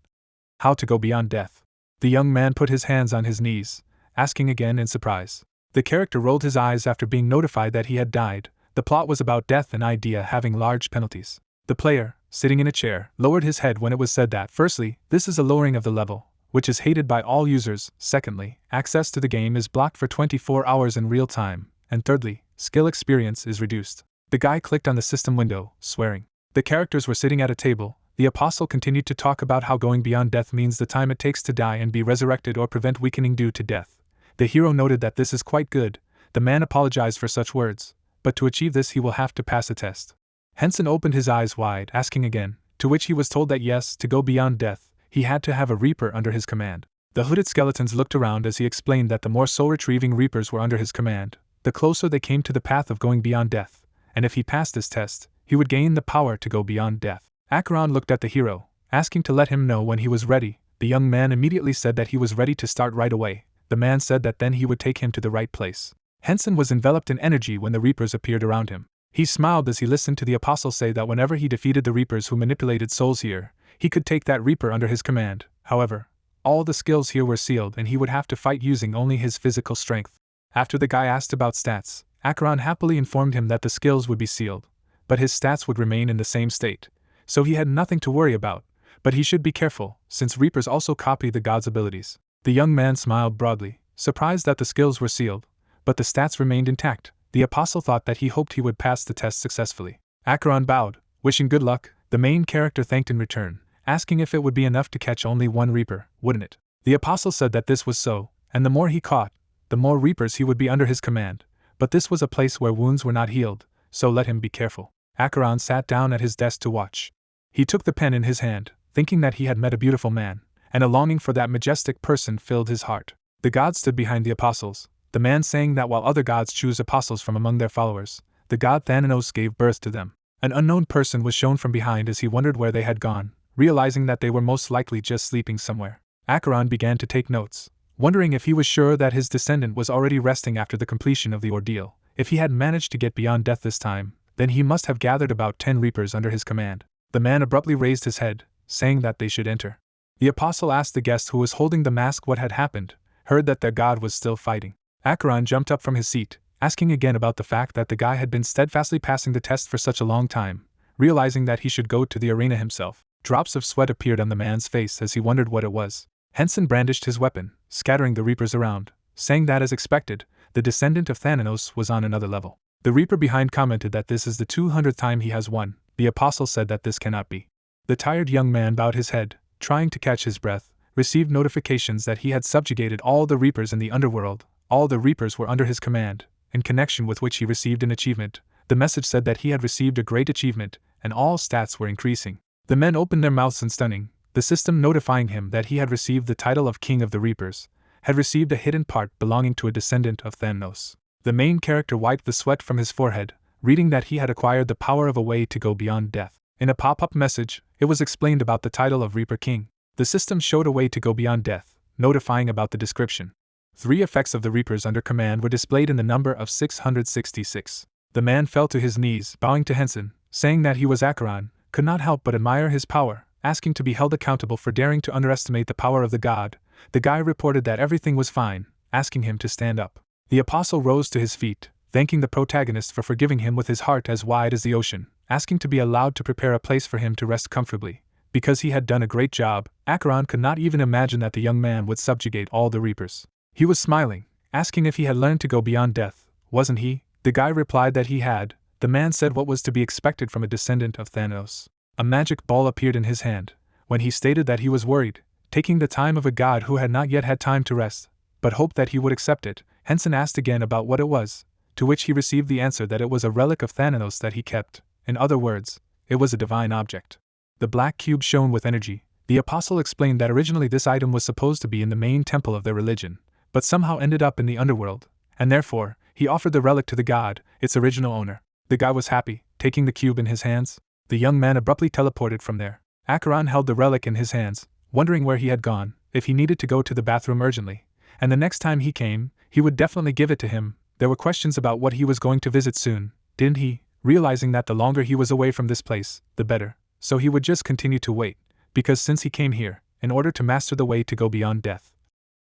how to go beyond death. The young man put his hands on his knees, asking again in surprise. The character rolled his eyes after being notified that he had died. The plot was about death, an idea having large penalties. The player, sitting in a chair, lowered his head when it was said that, firstly, this is a lowering of the level, which is hated by all users. Secondly, access to the game is blocked for 24 hours in real time. And thirdly, skill experience is reduced. The guy clicked on the system window, swearing. The characters were sitting at a table. The apostle continued to talk about how going beyond death means the time it takes to die and be resurrected or prevent weakening due to death. The hero noted that this is quite good. The man apologized for such words, but to achieve this he will have to pass a test. Hensen opened his eyes wide, asking again, to which he was told that yes, to go beyond death, he had to have a reaper under his command. The hooded skeletons looked around as he explained that the more soul-retrieving reapers were under his command, the closer they came to the path of going beyond death, and if he passed this test, he would gain the power to go beyond death. Acheron looked at the hero, asking to let him know when he was ready. The young man immediately said that he was ready to start right away. The man said that then he would take him to the right place. Hensen was enveloped in energy when the reapers appeared around him. He smiled as he listened to the apostle say that whenever he defeated the reapers who manipulated souls here, he could take that reaper under his command. However, all the skills here were sealed and he would have to fight using only his physical strength. After the guy asked about stats, Acheron happily informed him that the skills would be sealed, but his stats would remain in the same state, so he had nothing to worry about, but he should be careful, since reapers also copy the god's abilities. The young man smiled broadly, surprised that the skills were sealed, but the stats remained intact. The apostle thought that he hoped he would pass the test successfully. Acheron bowed, wishing good luck. The main character thanked in return, asking if it would be enough to catch only one reaper, wouldn't it? The apostle said that this was so, and the more he caught, the more reapers he would be under his command, but this was a place where wounds were not healed, so let him be careful. Acheron sat down at his desk to watch. He took the pen in his hand, thinking that he had met a beautiful man, and a longing for that majestic person filled his heart. The god stood behind the apostles, the man saying that while other gods choose apostles from among their followers, the god Thanos gave birth to them. An unknown person was shown from behind as he wondered where they had gone, realizing that they were most likely just sleeping somewhere. Acheron began to take notes, wondering if he was sure that his descendant was already resting after the completion of the ordeal. If he had managed to get beyond death this time, then he must have gathered about 10 reapers under his command. The man abruptly raised his head, saying that they should enter. The apostle asked the guest who was holding the mask what had happened, heard that their god was still fighting. Acheron jumped up from his seat, asking again about the fact that the guy had been steadfastly passing the test for such a long time, realizing that he should go to the arena himself. Drops of sweat appeared on the man's face as he wondered what it was. Hensen brandished his weapon, scattering the reapers around, saying that as expected, the descendant of Thanos was on another level. The reaper behind commented that this is the 200th time he has won. The apostle said that this cannot be. The tired young man bowed his head, trying to catch his breath, received notifications that he had subjugated all the reapers in the underworld. All the reapers were under his command, in connection with which he received an achievement. The message said that he had received a great achievement, and all stats were increasing. The men opened their mouths in stunning, the system notifying him that he had received the title of King of the Reapers, had received a hidden part belonging to a descendant of Thanos. The main character wiped the sweat from his forehead, reading that he had acquired the power of a way to go beyond death. In a pop-up message, it was explained about the title of Reaper King. The system showed a way to go beyond death, notifying about the description. 3 effects of the Reapers under command were displayed in the number of 666. The man fell to his knees, bowing to Hensen, saying that he was Acheron, could not help but admire his power, asking to be held accountable for daring to underestimate the power of the god. The guy reported that everything was fine, asking him to stand up. The apostle rose to his feet, thanking the protagonist for forgiving him with his heart as wide as the ocean, asking to be allowed to prepare a place for him to rest comfortably. Because he had done a great job, Acheron could not even imagine that the young man would subjugate all the reapers. He was smiling, asking if he had learned to go beyond death, wasn't he? The guy replied that he had. The man said what was to be expected from a descendant of Thanos. A magic ball appeared in his hand, when he stated that he was worried, taking the time of a god who had not yet had time to rest, but hoped that he would accept it. Hensen asked again about what it was, to which he received the answer that it was a relic of Thanos that he kept. In other words, it was a divine object. The black cube shone with energy. The apostle explained that originally this item was supposed to be in the main temple of their religion, but somehow ended up in the underworld, and therefore, he offered the relic to the god, its original owner. The guy was happy, taking the cube in his hands. The young man abruptly teleported from there. Acheron held the relic in his hands, wondering where he had gone, if he needed to go to the bathroom urgently, and the next time he came, he would definitely give it to him. There were questions about what he was going to visit soon, didn't he? Realizing that the longer he was away from this place, the better, so he would just continue to wait, because since he came here, in order to master the way to go beyond death,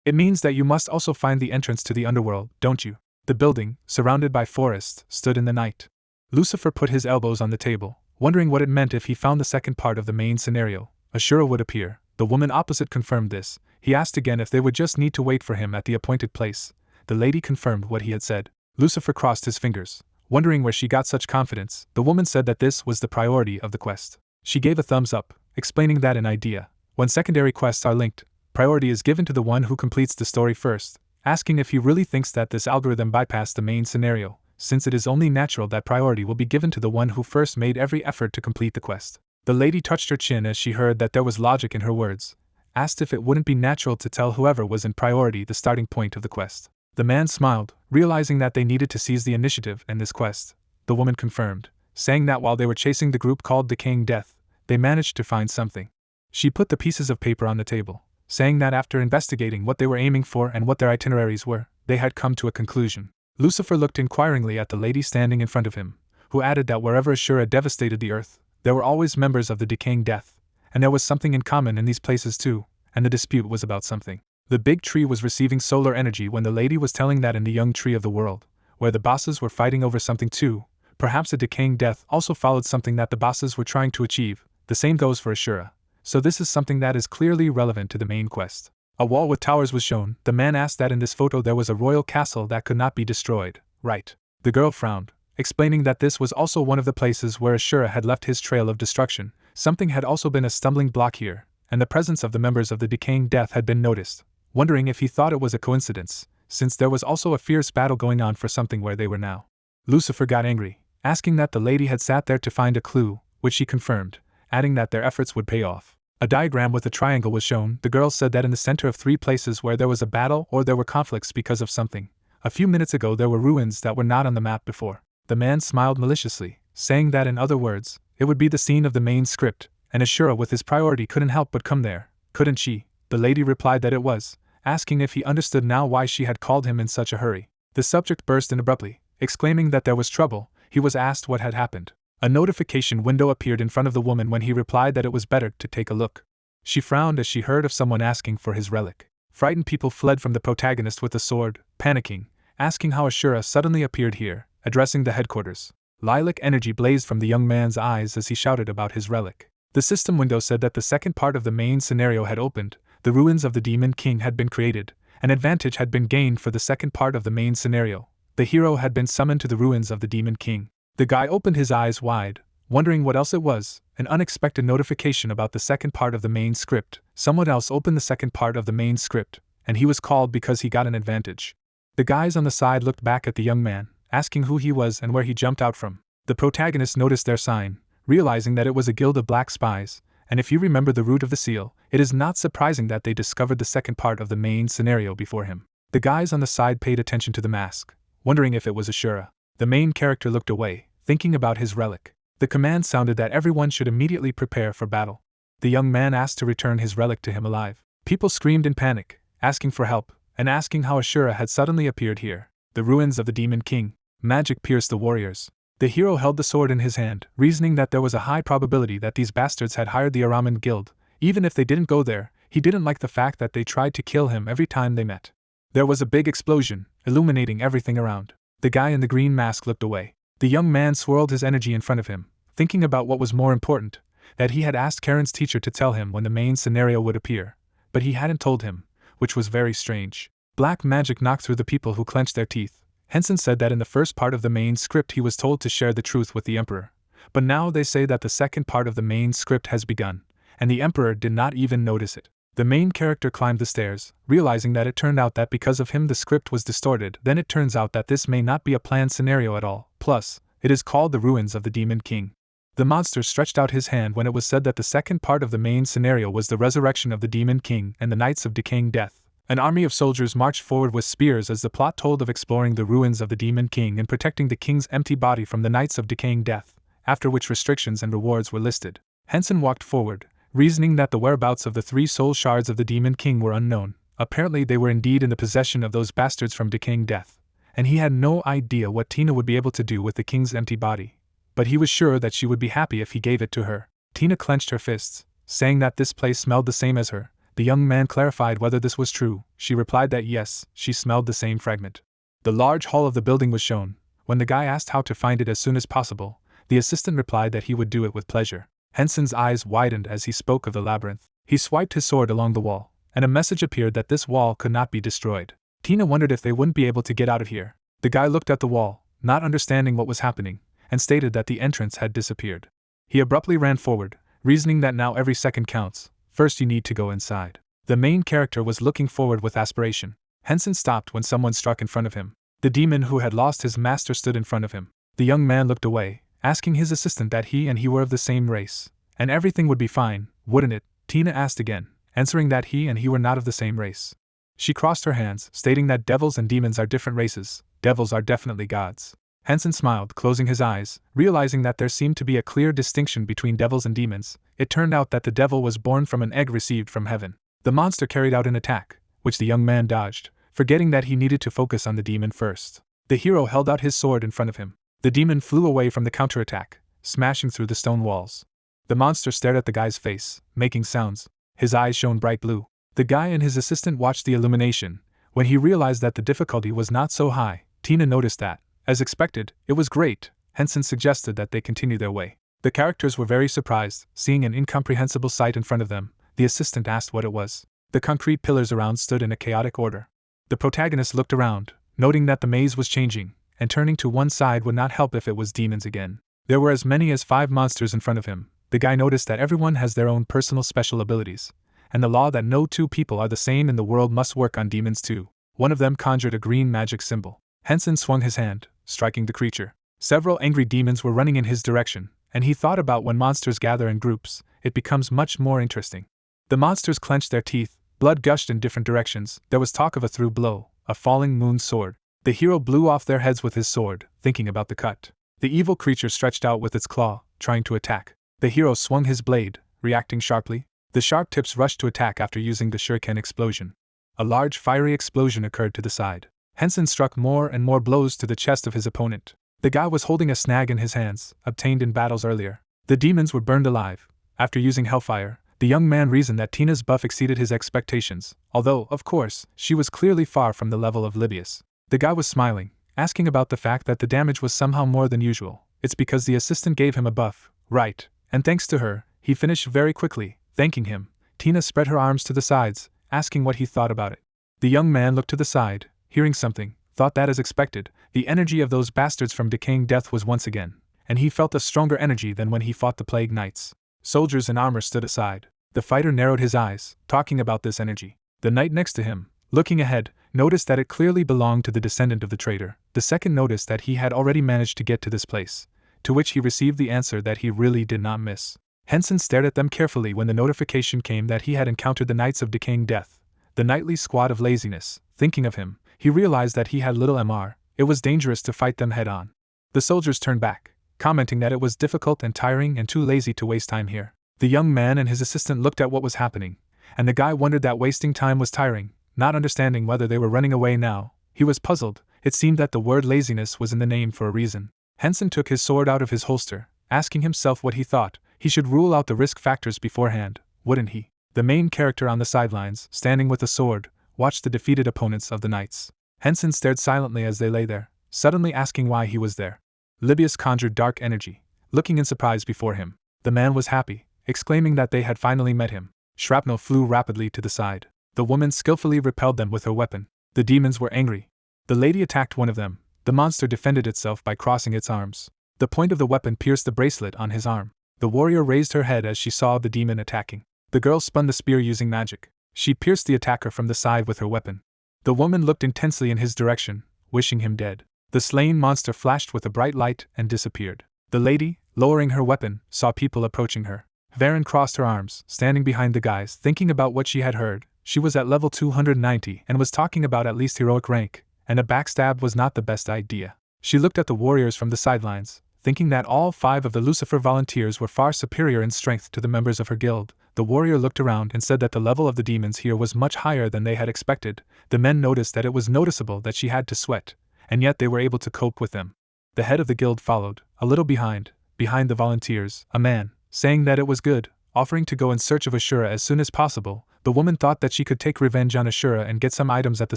it means that you must also find the entrance to the underworld, don't you? The building, surrounded by forests, stood in the night. Lucifer put his elbows on the table, wondering what it meant if he found the second part of the main scenario. Ashura would appear. The woman opposite confirmed this. He asked again if they would just need to wait for him at the appointed place. The lady confirmed what he had said. Lucifer crossed his fingers, wondering where she got such confidence. The woman said that this was the priority of the quest. She gave a thumbs up, explaining that in idea, when secondary quests are linked, priority is given to the one who completes the story first, asking if he really thinks that this algorithm bypassed the main scenario, since it is only natural that priority will be given to the one who first made every effort to complete the quest. The lady touched her chin as she heard that there was logic in her words, asked if it wouldn't be natural to tell whoever was in priority the starting point of the quest. The man smiled, realizing that they needed to seize the initiative in this quest. The woman confirmed, saying that while they were chasing the group called Decaying Death, they managed to find something. She put the pieces of paper on the table, saying that after investigating what they were aiming for and what their itineraries were, they had come to a conclusion. Lucifer looked inquiringly at the lady standing in front of him, who added that wherever Ashura devastated the earth, there were always members of the Decaying Death, and there was something in common in these places too, and the dispute was about something. The big tree was receiving solar energy when the lady was telling that in the young tree of the world, where the bosses were fighting over something too, perhaps a Decaying Death also followed something that the bosses were trying to achieve. The same goes for Ashura. So this is something that is clearly relevant to the main quest. A wall with towers was shown. The man asked that in this photo there was a royal castle that could not be destroyed, right? The girl frowned, explaining that this was also one of the places where Ashura had left his trail of destruction. Something had also been a stumbling block here, and the presence of the members of the Decaying Death had been noticed, wondering if he thought it was a coincidence, since there was also a fierce battle going on for something where they were now. Lucifer got angry, asking that the lady had sat there to find a clue, which she confirmed, adding that their efforts would pay off. A diagram with a triangle was shown. The girl said that in the center of 3 places where there was a battle or there were conflicts because of something. A few minutes ago there were ruins that were not on the map before. The man smiled maliciously, saying that in other words, it would be the scene of the main script, and Ashura with his priority couldn't help but come there, couldn't she? The lady replied that it was, asking if he understood now why she had called him in such a hurry. The subject burst in abruptly, exclaiming that there was trouble. He was asked what had happened. A notification window appeared in front of the woman when he replied that it was better to take a look. She frowned as she heard of someone asking for his relic. Frightened people fled from the protagonist with a sword, panicking, asking how Ashura suddenly appeared here, addressing the headquarters. Lilac energy blazed from the young man's eyes as he shouted about his relic. The system window said that the second part of the main scenario had opened, the ruins of the Demon King had been created, an advantage had been gained for the second part of the main scenario. The hero had been summoned to the ruins of the Demon King. The guy opened his eyes wide, wondering what else it was. An unexpected notification about the second part of the main script. Someone else opened the second part of the main script, and he was called because he got an advantage. The guys on the side looked back at the young man, asking who he was and where he jumped out from. The protagonist noticed their sign, realizing that it was a guild of black spies, and if you remember the root of the seal, it is not surprising that they discovered the second part of the main scenario before him. The guys on the side paid attention to the mask, wondering if it was Ashura. The main character looked away, thinking about his relic. The command sounded that everyone should immediately prepare for battle. The young man asked to return his relic to him alive. People screamed in panic, asking for help, and asking how Ashura had suddenly appeared here. The ruins of the Demon King. Magic pierced the warriors. The hero held the sword in his hand, reasoning that there was a high probability that these bastards had hired the Araman Guild. Even if they didn't go there, he didn't like the fact that they tried to kill him every time they met. There was a big explosion, illuminating everything around. The guy in the green mask looked away. The young man swirled his energy in front of him, thinking about what was more important, that he had asked Karen's teacher to tell him when the main scenario would appear, but he hadn't told him, which was very strange. Black magic knocked through the people who clenched their teeth. Hensen said that in the first part of the main script he was told to share the truth with the Emperor, but now they say that the second part of the main script has begun, and the Emperor did not even notice it. The main character climbed the stairs, realizing that it turned out that because of him the script was distorted. Then it turns out that this may not be a planned scenario at all. Plus, it is called the Ruins of the Demon King. The monster stretched out his hand when it was said that the second part of the main scenario was the resurrection of the Demon King and the Knights of Decaying Death. An army of soldiers marched forward with spears as the plot told of exploring the ruins of the Demon King and protecting the king's empty body from the Knights of Decaying Death, after which restrictions and rewards were listed. Hensen walked forward, reasoning that the whereabouts of the 3 soul shards of the Demon King were unknown. Apparently they were indeed in the possession of those bastards from Decaying Death, and he had no idea what Tina would be able to do with the king's empty body. But he was sure that she would be happy if he gave it to her. Tina clenched her fists, saying that this place smelled the same as her. The young man clarified whether this was true. She replied that yes, she smelled the same fragment. The large hall of the building was shown. When the guy asked how to find it as soon as possible, the assistant replied that he would do it with pleasure. Hensen's eyes widened as he spoke of the labyrinth. He swiped his sword along the wall, and a message appeared that this wall could not be destroyed. Tina wondered if they wouldn't be able to get out of here. The guy looked at the wall, not understanding what was happening, and stated that the entrance had disappeared. He abruptly ran forward, reasoning that now every second counts. First you need to go inside. The main character was looking forward with aspiration. Hensen stopped when someone struck in front of him. The demon who had lost his master stood in front of him. The young man looked away, asking his assistant that he and he were of the same race, and everything would be fine, wouldn't it? Tina asked again, answering that he and he were not of the same race. She crossed her hands, stating that devils and demons are different races. Devils are definitely gods. Hensen smiled, closing his eyes, realizing that there seemed to be a clear distinction between devils and demons. It turned out that the devil was born from an egg received from heaven. The monster carried out an attack, which the young man dodged, forgetting that he needed to focus on the demon first. The hero held out his sword in front of him. The demon flew away from the counterattack, smashing through the stone walls. The monster stared at the guy's face, making sounds. His eyes shone bright blue. The guy and his assistant watched the illumination. When he realized that the difficulty was not so high, Tina noticed that, as expected, it was great. Hensen suggested that they continue their way. The characters were very surprised, seeing an incomprehensible sight in front of them. The assistant asked what it was. The concrete pillars around stood in a chaotic order. The protagonist looked around, noting that the maze was changing, and turning to one side would not help if it was demons again. There were as many as 5 monsters in front of him. The guy noticed that everyone has their own personal special abilities, and the law that no 2 people are the same in the world must work on demons too. One of them conjured a green magic symbol. Hensen swung his hand, striking the creature. Several angry demons were running in his direction, and he thought about when monsters gather in groups, it becomes much more interesting. The monsters clenched their teeth, blood gushed in different directions. There was talk of a through blow, a falling moon sword. The hero blew off their heads with his sword, thinking about the cut. The evil creature stretched out with its claw, trying to attack. The hero swung his blade, reacting sharply. The sharp tips rushed to attack after using the shuriken explosion. A large fiery explosion occurred to the side. Hensen struck more and more blows to the chest of his opponent. The guy was holding a snag in his hands, obtained in battles earlier. The demons were burned alive. After using hellfire, the young man reasoned that Tina's buff exceeded his expectations, although, of course, she was clearly far from the level of Libius. The guy was smiling, asking about the fact that the damage was somehow more than usual. It's because the assistant gave him a buff, right? And thanks to her, he finished very quickly. Thanking him, Tina spread her arms to the sides, asking what he thought about it. The young man looked to the side, hearing something, thought that as expected, the energy of those bastards from Decaying Death was once again, and he felt a stronger energy than when he fought the Plague Knights. Soldiers in armor stood aside. The fighter narrowed his eyes, talking about this energy. The knight next to him, looking ahead, noticed that it clearly belonged to the descendant of the traitor. The second noticed that he had already managed to get to this place, to which he received the answer that he really did not miss. Hensen stared at them carefully when the notification came that he had encountered the Knights of Decaying Death, the nightly squad of laziness. Thinking of him, he realized that he had little MR. It was dangerous to fight them head-on. The soldiers turned back, commenting that it was difficult and tiring and too lazy to waste time here. The young man and his assistant looked at what was happening, and the guy wondered that wasting time was tiring, not understanding whether they were running away now. He was puzzled. It seemed that the word laziness was in the name for a reason. Hensen took his sword out of his holster, asking himself what he thought. He should rule out the risk factors beforehand, wouldn't he? The main character on the sidelines, standing with a sword, watched the defeated opponents of the knights. Hensen stared silently as they lay there, suddenly asking why he was there. Libius conjured dark energy, looking in surprise before him. The man was happy, exclaiming that they had finally met him. Shrapnel flew rapidly to the side. The woman skillfully repelled them with her weapon. The demons were angry. The lady attacked one of them. The monster defended itself by crossing its arms. The point of the weapon pierced the bracelet on his arm. The warrior raised her head as she saw the demon attacking. The girl spun the spear using magic. She pierced the attacker from the side with her weapon. The woman looked intensely in his direction, wishing him dead. The slain monster flashed with a bright light and disappeared. The lady, lowering her weapon, saw people approaching her. Varen crossed her arms, standing behind the guys, thinking about what she had heard. She was at level 290 and was talking about at least heroic rank, and a backstab was not the best idea. She looked at the warriors from the sidelines, thinking that all 5 of the Lucifer volunteers were far superior in strength to the members of her guild. The warrior looked around and said that the level of the demons here was much higher than they had expected. The men noticed that it was noticeable that she had to sweat, and yet they were able to cope with them. The head of the guild followed, a little behind the volunteers, a man, saying that it was good, offering to go in search of Ashura as soon as possible. The woman thought that she could take revenge on Ashura and get some items at the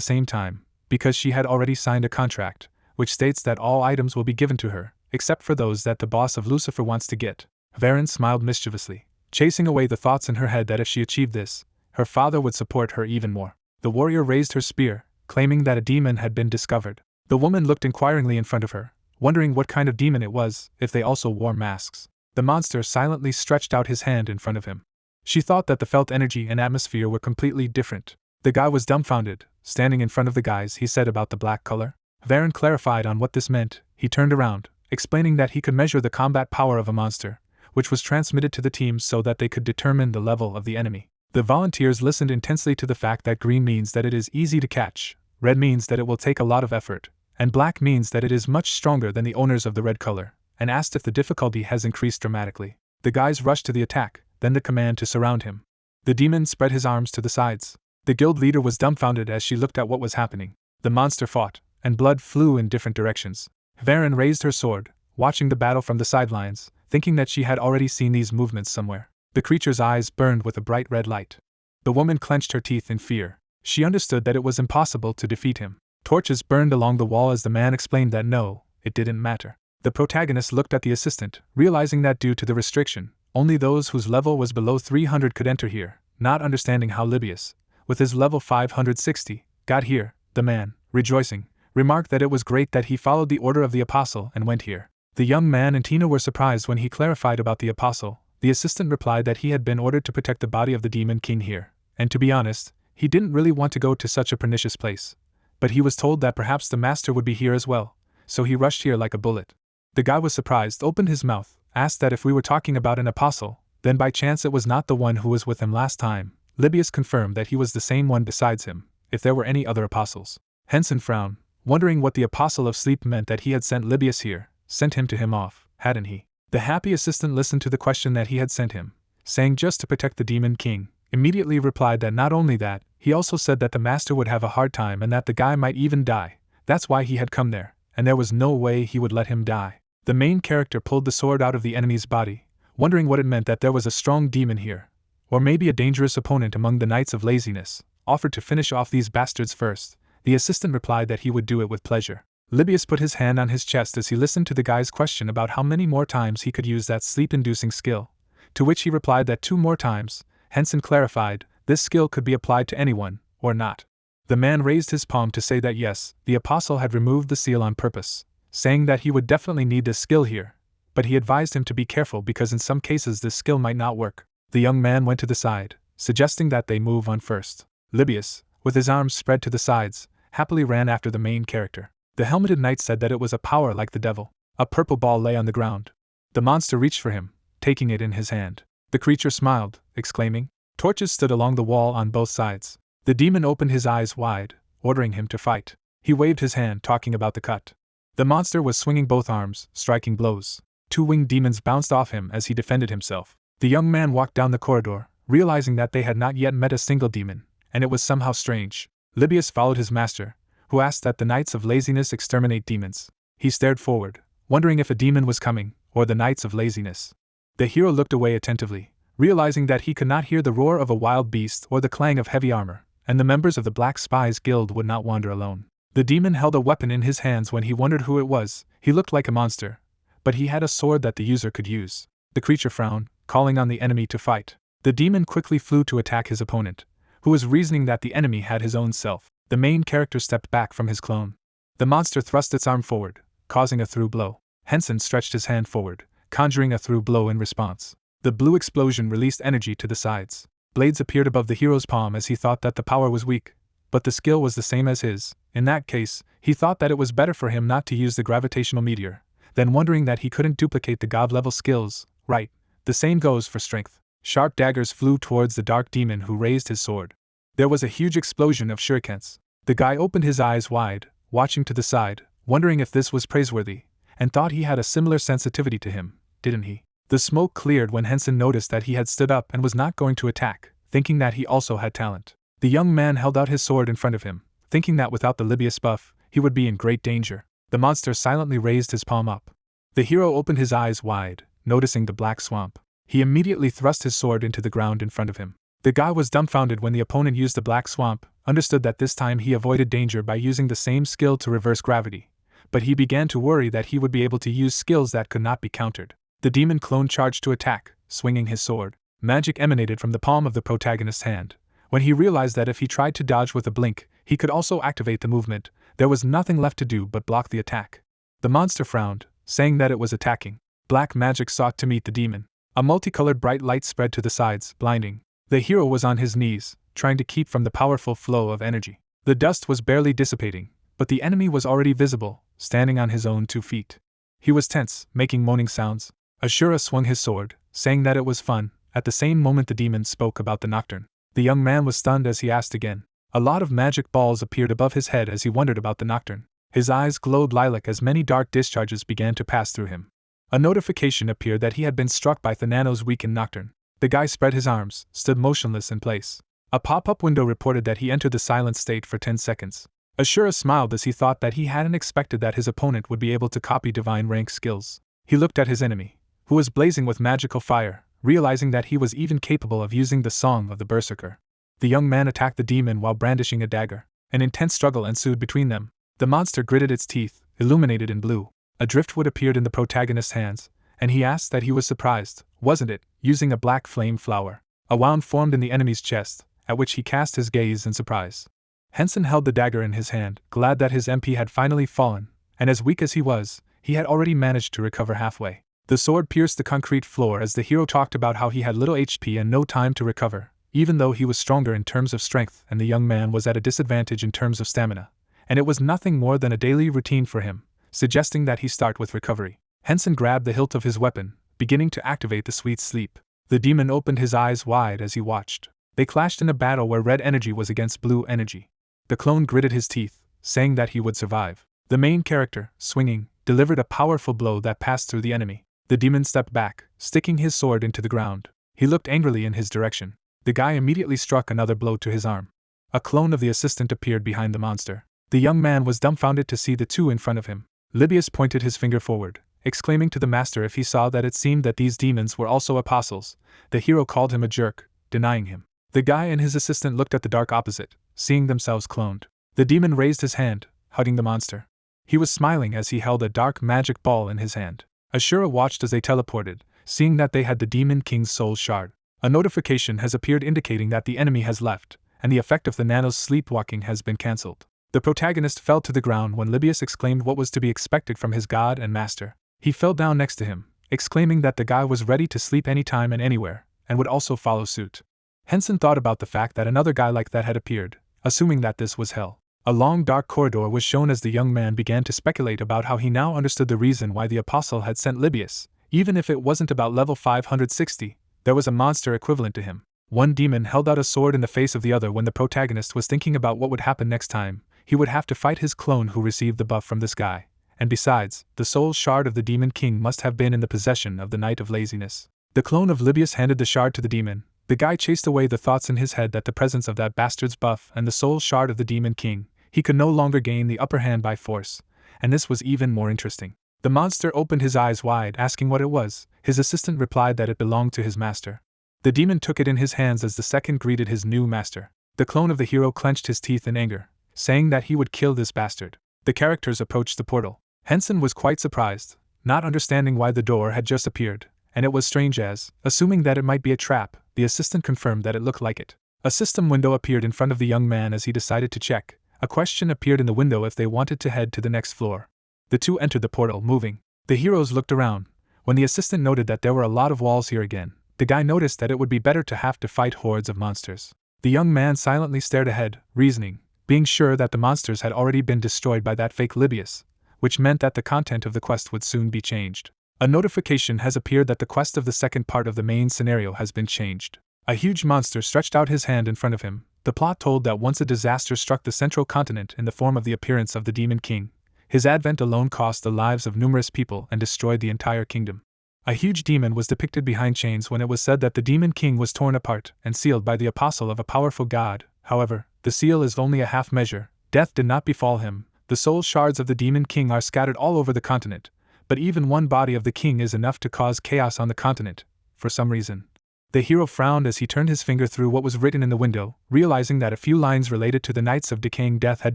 same time, because she had already signed a contract, which states that all items will be given to her, except for those that the boss of Lucifer wants to get. Varen smiled mischievously, chasing away the thoughts in her head that if she achieved this, her father would support her even more. The warrior raised her spear, claiming that a demon had been discovered. The woman looked inquiringly in front of her, wondering what kind of demon it was, if they also wore masks. The monster silently stretched out his hand in front of him. She thought that the felt energy and atmosphere were completely different. The guy was dumbfounded. Standing in front of the guys, he said about the black color. Varen clarified on what this meant. He turned around, explaining that he could measure the combat power of a monster, which was transmitted to the teams so that they could determine the level of the enemy. The volunteers listened intensely to the fact that green means that it is easy to catch, red means that it will take a lot of effort, and black means that it is much stronger than the owners of the red color, and asked if the difficulty has increased dramatically. The guys rushed to the attack, then the command to surround him. The demon spread his arms to the sides. The guild leader was dumbfounded as she looked at what was happening. The monster fought, and blood flew in different directions. Varen raised her sword, watching the battle from the sidelines, thinking that she had already seen these movements somewhere. The creature's eyes burned with a bright red light. The woman clenched her teeth in fear. She understood that it was impossible to defeat him. Torches burned along the wall as the man explained that no, it didn't matter. The protagonist looked at the assistant, realizing that due to the restriction, only those whose level was below 300 could enter here, not understanding how Libius, with his level 560, got here. The man, rejoicing, remarked that it was great that he followed the order of the apostle and went here. The young man and Hina were surprised when he clarified about the apostle. The assistant replied that he had been ordered to protect the body of the demon king here, and to be honest, he didn't really want to go to such a pernicious place. But he was told that perhaps the master would be here as well, so he rushed here like a bullet. The guy was surprised, opened his mouth, asked that if we were talking about an apostle, then by chance it was not the one who was with him last time. Libius confirmed that he was the same one besides him, if there were any other apostles. Hensen frowned, wondering what the apostle of sleep meant that he had sent Libius here, sent him to him off, hadn't he? The happy assistant listened to the question that he had sent him, saying just to protect the demon king, immediately replied that not only that, he also said that the master would have a hard time and that the guy might even die. That's why he had come there, and there was no way he would let him die. The main character pulled the sword out of the enemy's body, wondering what it meant that there was a strong demon here, or maybe a dangerous opponent among the Knights of Laziness, offered to finish off these bastards first. The assistant replied that he would do it with pleasure. Libius put his hand on his chest as he listened to the guy's question about how many more times he could use that sleep-inducing skill, to which he replied that 2 more times. Hensen clarified, this skill could be applied to anyone, or not. The man raised his palm to say that yes, the apostle had removed the seal on purpose, saying that he would definitely need this skill here, but he advised him to be careful because in some cases this skill might not work. The young man went to the side, suggesting that they move on first. Libius, with his arms spread to the sides, happily ran after the main character. The helmeted knight said that it was a power like the devil. A purple ball lay on the ground. The monster reached for him, taking it in his hand. The creature smiled, exclaiming. Torches stood along the wall on both sides. The demon opened his eyes wide, ordering him to fight. He waved his hand, talking about the cut. The monster was swinging both arms, striking blows. 2 winged demons bounced off him as he defended himself. The young man walked down the corridor, realizing that they had not yet met a single demon, and it was somehow strange. Libius followed his master, who asked that the Knights of Laziness exterminate demons. He stared forward, wondering if a demon was coming, or the Knights of Laziness. The hero looked away attentively, realizing that he could not hear the roar of a wild beast or the clang of heavy armor, and the members of the Black Spies Guild would not wander alone. The demon held a weapon in his hands. When he wondered who it was, he looked like a monster, but he had a sword that the user could use. The creature frowned, calling on the enemy to fight. The demon quickly flew to attack his opponent, who was reasoning that the enemy had his own self. The main character stepped back from his clone. The monster thrust its arm forward, causing a through blow. Hensen stretched his hand forward, conjuring a through blow in response. The blue explosion released energy to the sides. Blades appeared above the hero's palm as he thought that the power was weak, but the skill was the same as his. In that case, he thought that it was better for him not to use the gravitational meteor, then wondering that he couldn't duplicate the god-level skills. Right, the same goes for strength. Sharp daggers flew towards the dark demon who raised his sword. There was a huge explosion of shurikens. The guy opened his eyes wide, watching to the side, wondering if this was praiseworthy, and thought he had a similar sensitivity to him, didn't he? The smoke cleared when Hensen noticed that he had stood up and was not going to attack, thinking that he also had talent. The young man held out his sword in front of him, thinking that without the Libius buff, he would be in great danger. The monster silently raised his palm up. The hero opened his eyes wide, noticing the black swamp. He immediately thrust his sword into the ground in front of him. The guy was dumbfounded when the opponent used the black swamp, understood that this time he avoided danger by using the same skill to reverse gravity, but he began to worry that he would be able to use skills that could not be countered. The demon clone charged to attack, swinging his sword. Magic emanated from the palm of the protagonist's hand. When he realized that if he tried to dodge with a blink, he could also activate the movement, there was nothing left to do but block the attack. The monster frowned, saying that it was attacking. Black magic sought to meet the demon. A multicolored bright light spread to the sides, blinding. The hero was on his knees, trying to keep from the powerful flow of energy. The dust was barely dissipating, but the enemy was already visible, standing on his own 2 feet. He was tense, making moaning sounds. Ashura swung his sword, saying that it was fun. At the same moment the demon spoke about the nocturne. The young man was stunned as he asked again. A lot of magic balls appeared above his head as he wondered about the nocturne. His eyes glowed lilac as many dark discharges began to pass through him. A notification appeared that he had been struck by Thanano's weakened nocturne. The guy spread his arms, stood motionless in place. A pop-up window reported that he entered the silent state for 10 seconds. Ashura smiled as he thought that he hadn't expected that his opponent would be able to copy divine rank skills. He looked at his enemy, who was blazing with magical fire, realizing that he was even capable of using the Song of the Berserker. The young man attacked the demon while brandishing a dagger. An intense struggle ensued between them. The monster gritted its teeth, illuminated in blue. A driftwood appeared in the protagonist's hands, and he asked that he was surprised, wasn't it, using a black flame flower. A wound formed in the enemy's chest, at which he cast his gaze in surprise. Hensen held the dagger in his hand, glad that his MP had finally fallen, and as weak as he was, he had already managed to recover halfway. The sword pierced the concrete floor as the hero talked about how he had little HP and no time to recover, even though he was stronger in terms of strength and the young man was at a disadvantage in terms of stamina, and it was nothing more than a daily routine for him, suggesting that he start with recovery. Hensen grabbed the hilt of his weapon, beginning to activate the sweet sleep. The demon opened his eyes wide as he watched. They clashed in a battle where red energy was against blue energy. The clone gritted his teeth, saying that he would survive. The main character, swinging, delivered a powerful blow that passed through the enemy. The demon stepped back, sticking his sword into the ground. He looked angrily in his direction. The guy immediately struck another blow to his arm. A clone of the assistant appeared behind the monster. The young man was dumbfounded to see the two in front of him. Libius pointed his finger forward, exclaiming to the master if he saw that it seemed that these demons were also apostles. The hero called him a jerk, denying him. The guy and his assistant looked at the dark opposite, seeing themselves cloned. The demon raised his hand, hugging the monster. He was smiling as he held a dark magic ball in his hand. Ashura watched as they teleported, seeing that they had the Demon King's soul shard. A notification has appeared indicating that the enemy has left, and the effect of the Nano's sleepwalking has been cancelled. The protagonist fell to the ground when Libius exclaimed what was to be expected from his god and master. He fell down next to him, exclaiming that the guy was ready to sleep anytime and anywhere, and would also follow suit. Hensen thought about the fact that another guy like that had appeared, assuming that this was hell. A long dark corridor was shown as the young man began to speculate about how he now understood the reason why the apostle had sent Libius. Even if it wasn't about level 560, there was a monster equivalent to him. One demon held out a sword in the face of the other when the protagonist was thinking about what would happen next time. He would have to fight his clone who received the buff from this guy. And besides, the soul shard of the Demon King must have been in the possession of the Knight of Laziness. The clone of Libius handed the shard to the demon. The guy chased away the thoughts in his head that the presence of that bastard's buff and the soul shard of the Demon King, he could no longer gain the upper hand by force, and this was even more interesting. The monster opened his eyes wide, asking what it was. His assistant replied that it belonged to his master. The demon took it in his hands as the second greeted his new master. The clone of the hero clenched his teeth in anger, saying that he would kill this bastard. The characters approached the portal. Hensen was quite surprised, not understanding why the door had just appeared, and it was strange as, assuming that it might be a trap, the assistant confirmed that it looked like it. A system window appeared in front of the young man as he decided to check. A question appeared in the window if they wanted to head to the next floor. The two entered the portal, moving. The heroes looked around. When the assistant noted that there were a lot of walls here again, the guy noticed that it would be better to have to fight hordes of monsters. The young man silently stared ahead, reasoning, being sure that the monsters had already been destroyed by that fake Libius, which meant that the content of the quest would soon be changed. A notification has appeared that the quest of the second part of the main scenario has been changed. A huge monster stretched out his hand in front of him. The plot told that once a disaster struck the central continent in the form of the appearance of the Demon King, his advent alone cost the lives of numerous people and destroyed the entire kingdom. A huge demon was depicted behind chains when it was said that the Demon King was torn apart and sealed by the apostle of a powerful god. However, the seal is only a half measure. Death did not befall him. The soul shards of the Demon King are scattered all over the continent, but even one body of the king is enough to cause chaos on the continent, for some reason. The hero frowned as he turned his finger through what was written in the window, realizing that a few lines related to the Knights of Decaying Death had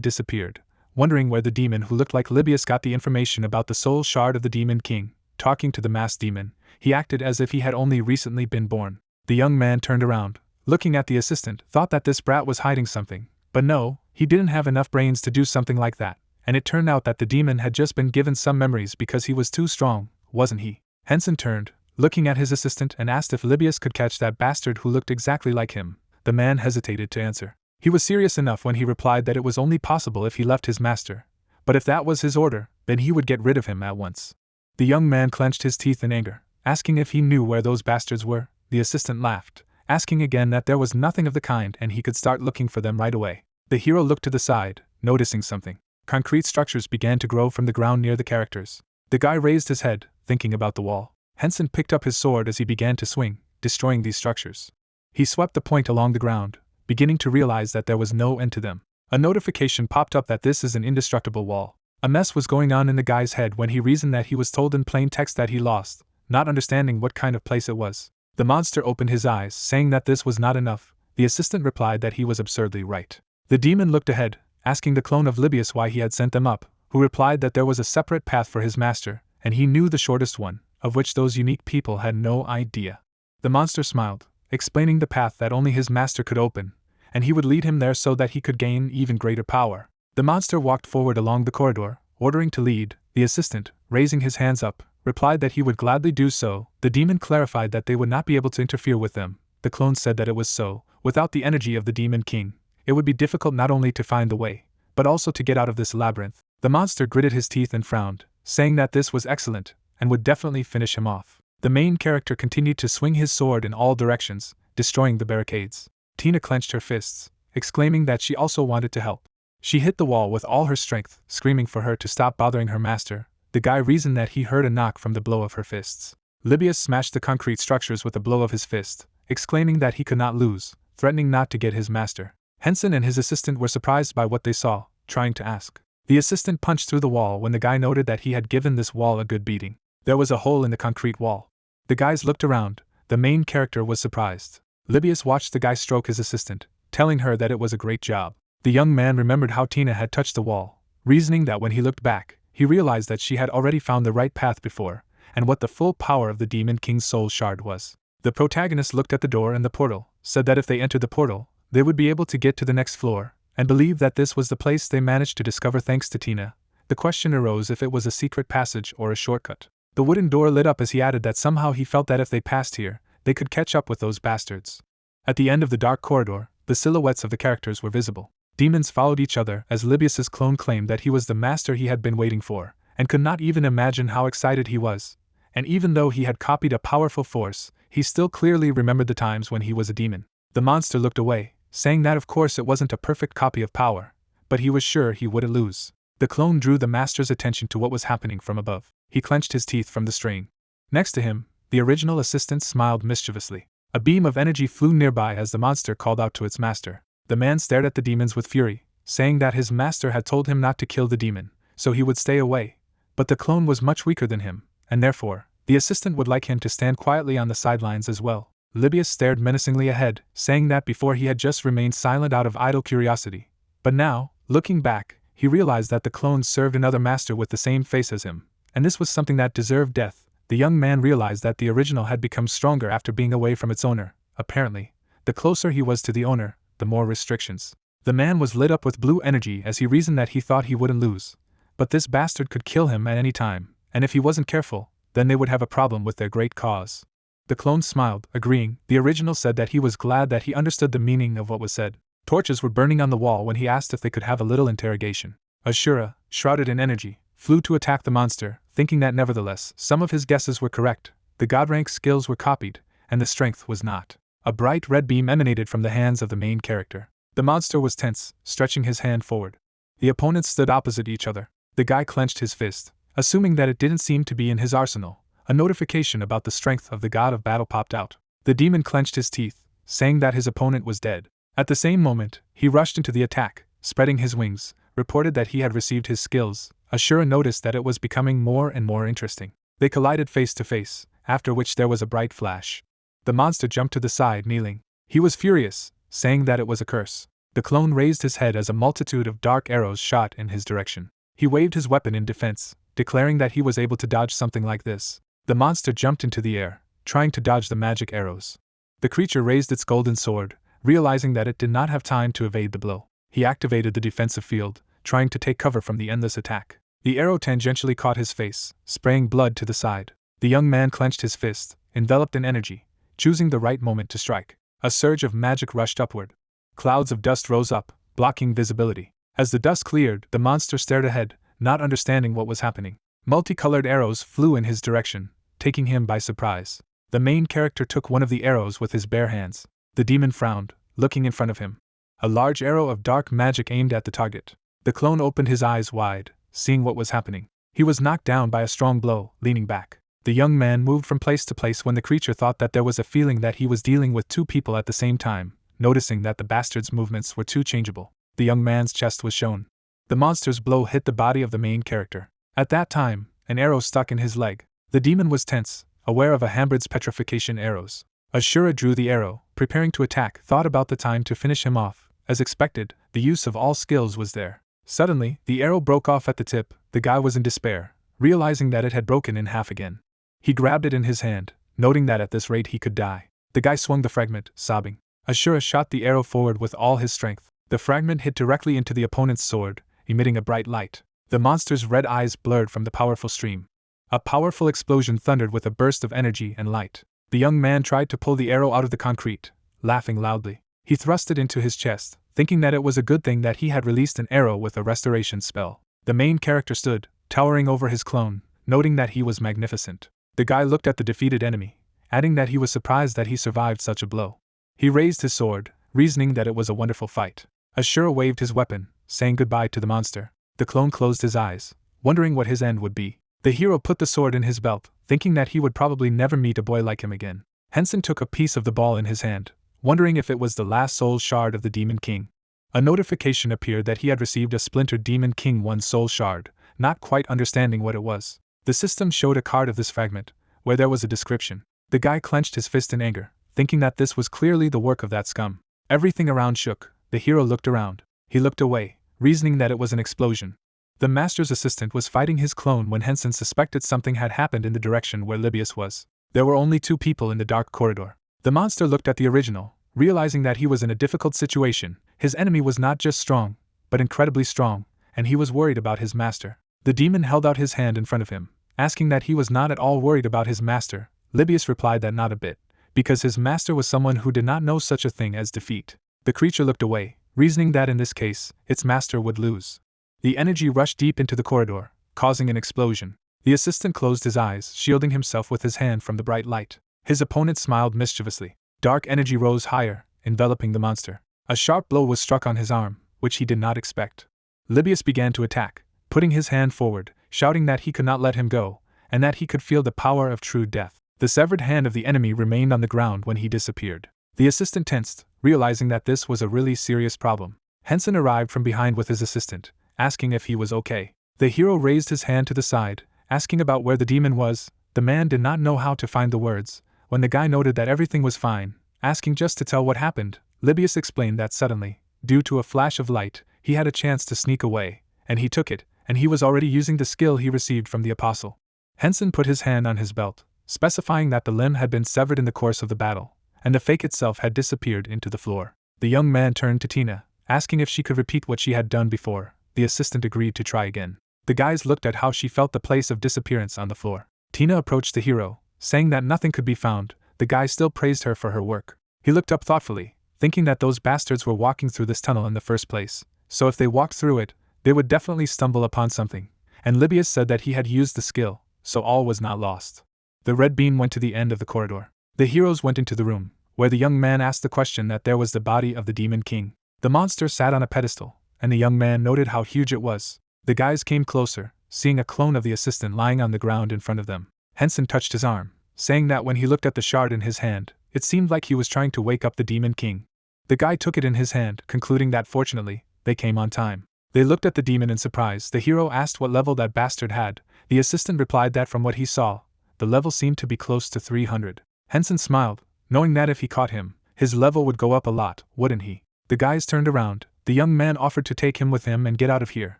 disappeared. Wondering where the demon who looked like Libius got the information about the soul shard of the Demon King. Talking to the masked demon, he acted as if he had only recently been born. The young man turned around, looking at the assistant, thought that this brat was hiding something, but no, he didn't have enough brains to do something like that, and it turned out that the demon had just been given some memories because he was too strong, wasn't he? Hensen turned, looking at his assistant, and asked if Libius could catch that bastard who looked exactly like him. The man hesitated to answer. He was serious enough when he replied that it was only possible if he left his master, but if that was his order, then he would get rid of him at once. The young man clenched his teeth in anger, asking if he knew where those bastards were. The assistant laughed, asking again that there was nothing of the kind and he could start looking for them right away. The hero looked to the side, noticing something. Concrete structures began to grow from the ground near the characters. The guy raised his head, thinking about the wall. Hensen picked up his sword as he began to swing, destroying these structures. He swept the point along the ground, beginning to realize that there was no end to them. A notification popped up that this is an indestructible wall. A mess was going on in the guy's head when he reasoned that he was told in plain text that he lost, not understanding what kind of place it was. The monster opened his eyes, saying that this was not enough. The assistant replied that he was absurdly right. The demon looked ahead, asking the clone of Libius why he had sent them up, who replied that there was a separate path for his master, and he knew the shortest one, of which those unique people had no idea. The monster smiled, explaining the path that only his master could open, and he would lead him there so that he could gain even greater power. The monster walked forward along the corridor, ordering to lead. The assistant, raising his hands up, replied that he would gladly do so. The demon clarified that they would not be able to interfere with them. The clone said that it was so. Without the energy of the Demon King, it would be difficult not only to find the way, but also to get out of this labyrinth. The monster gritted his teeth and frowned, saying that this was excellent, and would definitely finish him off. The main character continued to swing his sword in all directions, destroying the barricades. Hina clenched her fists, exclaiming that she also wanted to help. She hit the wall with all her strength, screaming for her to stop bothering her master. The guy reasoned that he heard a knock from the blow of her fists. Libius smashed the concrete structures with a blow of his fist, exclaiming that he could not lose, threatening not to get his master. Hensen and his assistant were surprised by what they saw, trying to ask. The assistant punched through the wall when the guy noted that he had given this wall a good beating. There was a hole in the concrete wall. The guys looked around. The main character was surprised. Libius watched the guy stroke his assistant, telling her that it was a great job. The young man remembered how Hina had touched the wall, reasoning that when he looked back, he realized that she had already found the right path before, and what the full power of the Demon King's soul shard was. The protagonist looked at the door and the portal, said that if they entered the portal, they would be able to get to the next floor, and believed that this was the place they managed to discover thanks to Hina. The question arose if it was a secret passage or a shortcut. The wooden door lit up as he added that somehow he felt that if they passed here, they could catch up with those bastards. At the end of the dark corridor, the silhouettes of the characters were visible. Demons followed each other as Libius's clone claimed that he was the master he had been waiting for, and could not even imagine how excited he was. And even though he had copied a powerful force, he still clearly remembered the times when he was a demon. The monster looked away, saying that of course it wasn't a perfect copy of power, but he was sure he wouldn't lose. The clone drew the master's attention to what was happening from above. He clenched his teeth from the strain. Next to him, the original assistant smiled mischievously. A beam of energy flew nearby as the monster called out to its master. The man stared at the demons with fury, saying that his master had told him not to kill the demon, so he would stay away, but the clone was much weaker than him, and therefore, the assistant would like him to stand quietly on the sidelines as well. Libius stared menacingly ahead, saying that before he had just remained silent out of idle curiosity. But now, looking back, he realized that the clone served another master with the same face as him, and this was something that deserved death. The young man realized that the original had become stronger after being away from its owner. Apparently, the closer he was to the owner, the more restrictions. The man was lit up with blue energy as he reasoned that he thought he wouldn't lose. But this bastard could kill him at any time, and if he wasn't careful, then they would have a problem with their great cause. The clone smiled, agreeing. The original said that he was glad that he understood the meaning of what was said. Torches were burning on the wall when he asked if they could have a little interrogation. Ashura, shrouded in energy, flew to attack the monster, thinking that nevertheless, some of his guesses were correct. The god-rank skills were copied, and the strength was not. A bright red beam emanated from the hands of the main character. The monster was tense, stretching his hand forward. The opponents stood opposite each other. The guy clenched his fist, assuming that it didn't seem to be in his arsenal. A notification about the strength of the god of battle popped out. The demon clenched his teeth, saying that his opponent was dead. At the same moment, he rushed into the attack, spreading his wings, reported that he had received his skills. Ashura noticed that it was becoming more and more interesting. They collided face to face, after which there was a bright flash. The monster jumped to the side, kneeling. He was furious, saying that it was a curse. The clone raised his head as a multitude of dark arrows shot in his direction. He waved his weapon in defense, declaring that he was able to dodge something like this. The monster jumped into the air, trying to dodge the magic arrows. The creature raised its golden sword, realizing that it did not have time to evade the blow. He activated the defensive field, trying to take cover from the endless attack. The arrow tangentially caught his face, spraying blood to the side. The young man clenched his fist, enveloped in energy, choosing the right moment to strike. A surge of magic rushed upward. Clouds of dust rose up, blocking visibility. As the dust cleared, the monster stared ahead, not understanding what was happening. Multicolored arrows flew in his direction, taking him by surprise. The main character took one of the arrows with his bare hands. The demon frowned, looking in front of him. A large arrow of dark magic aimed at the target. The clone opened his eyes wide, seeing what was happening. He was knocked down by a strong blow, leaning back. The young man moved from place to place when the creature thought that there was a feeling that he was dealing with two people at the same time, noticing that the bastard's movements were too changeable. The young man's chest was shown. The monster's blow hit the body of the main character. At that time, an arrow stuck in his leg. The demon was tense, aware of a Hambrid's petrification arrows. Ashura drew the arrow, preparing to attack, thought about the time to finish him off. As expected, the use of all skills was there. Suddenly, the arrow broke off at the tip. The guy was in despair, realizing that it had broken in half again. He grabbed it in his hand, noting that at this rate he could die. The guy swung the fragment, sobbing. Ashura shot the arrow forward with all his strength. The fragment hit directly into the opponent's sword, emitting a bright light. The monster's red eyes blurred from the powerful stream. A powerful explosion thundered with a burst of energy and light. The young man tried to pull the arrow out of the concrete, laughing loudly. He thrust it into his chest, thinking that it was a good thing that he had released an arrow with a restoration spell. The main character stood, towering over his clone, noting that he was magnificent. The guy looked at the defeated enemy, adding that he was surprised that he survived such a blow. He raised his sword, reasoning that it was a wonderful fight. Ashura waved his weapon, saying goodbye to the monster. The clone closed his eyes, wondering what his end would be. The hero put the sword in his belt, thinking that he would probably never meet a boy like him again. Hensen took a piece of the ball in his hand, wondering if it was the last soul shard of the Demon King. A notification appeared that he had received a splintered Demon King 1 soul shard, not quite understanding what it was. The system showed a card of this fragment, where there was a description. The guy clenched his fist in anger, thinking that this was clearly the work of that scum. Everything around shook. The hero looked around. He looked away, reasoning that it was an explosion. The master's assistant was fighting his clone when Hensen suspected something had happened in the direction where Libius was. There were only 2 people in the dark corridor. The monster looked at the original, realizing that he was in a difficult situation. His enemy was not just strong, but incredibly strong, and he was worried about his master. The demon held out his hand in front of him, asking that he was not at all worried about his master. Libius replied that not a bit, because his master was someone who did not know such a thing as defeat. The creature looked away, reasoning that in this case, its master would lose. The energy rushed deep into the corridor, causing an explosion. The assistant closed his eyes, shielding himself with his hand from the bright light. His opponent smiled mischievously. Dark energy rose higher, enveloping the monster. A sharp blow was struck on his arm, which he did not expect. Libius began to attack, putting his hand forward, shouting that he could not let him go, and that he could feel the power of true death. The severed hand of the enemy remained on the ground when he disappeared. The assistant tensed, realizing that this was a really serious problem. Hensen arrived from behind with his assistant, asking if he was okay. The hero raised his hand to the side, asking about where the demon was. The man did not know how to find the words. When the guy noted that everything was fine, asking just to tell what happened, Libius explained that suddenly, due to a flash of light, he had a chance to sneak away, and he took it, and he was already using the skill he received from the apostle. Hensen put his hand on his belt, specifying that the limb had been severed in the course of the battle, and the fake itself had disappeared into the floor. The young man turned to Tina, asking if she could repeat what she had done before. The assistant agreed to try again. The guys looked at how she felt the place of disappearance on the floor. Tina approached the hero, saying that nothing could be found. The guy still praised her for her work. He looked up thoughtfully, thinking that those bastards were walking through this tunnel in the first place, so if they walked through it, they would definitely stumble upon something, and Libius said that he had used the skill, so all was not lost. The red beam went to the end of the corridor. The heroes went into the room, where the young man asked the question that there was the body of the Demon King. The monster sat on a pedestal, and the young man noted how huge it was. The guys came closer, seeing a clone of the assistant lying on the ground in front of them. Hensen touched his arm, saying that when he looked at the shard in his hand, it seemed like he was trying to wake up the Demon King. The guy took it in his hand, concluding that fortunately, they came on time. They looked at the demon in surprise. The hero asked what level that bastard had. The assistant replied that from what he saw, the level seemed to be close to 300. Hensen smiled, knowing that if he caught him, his level would go up a lot, wouldn't he? The guys turned around. The young man offered to take him with him and get out of here,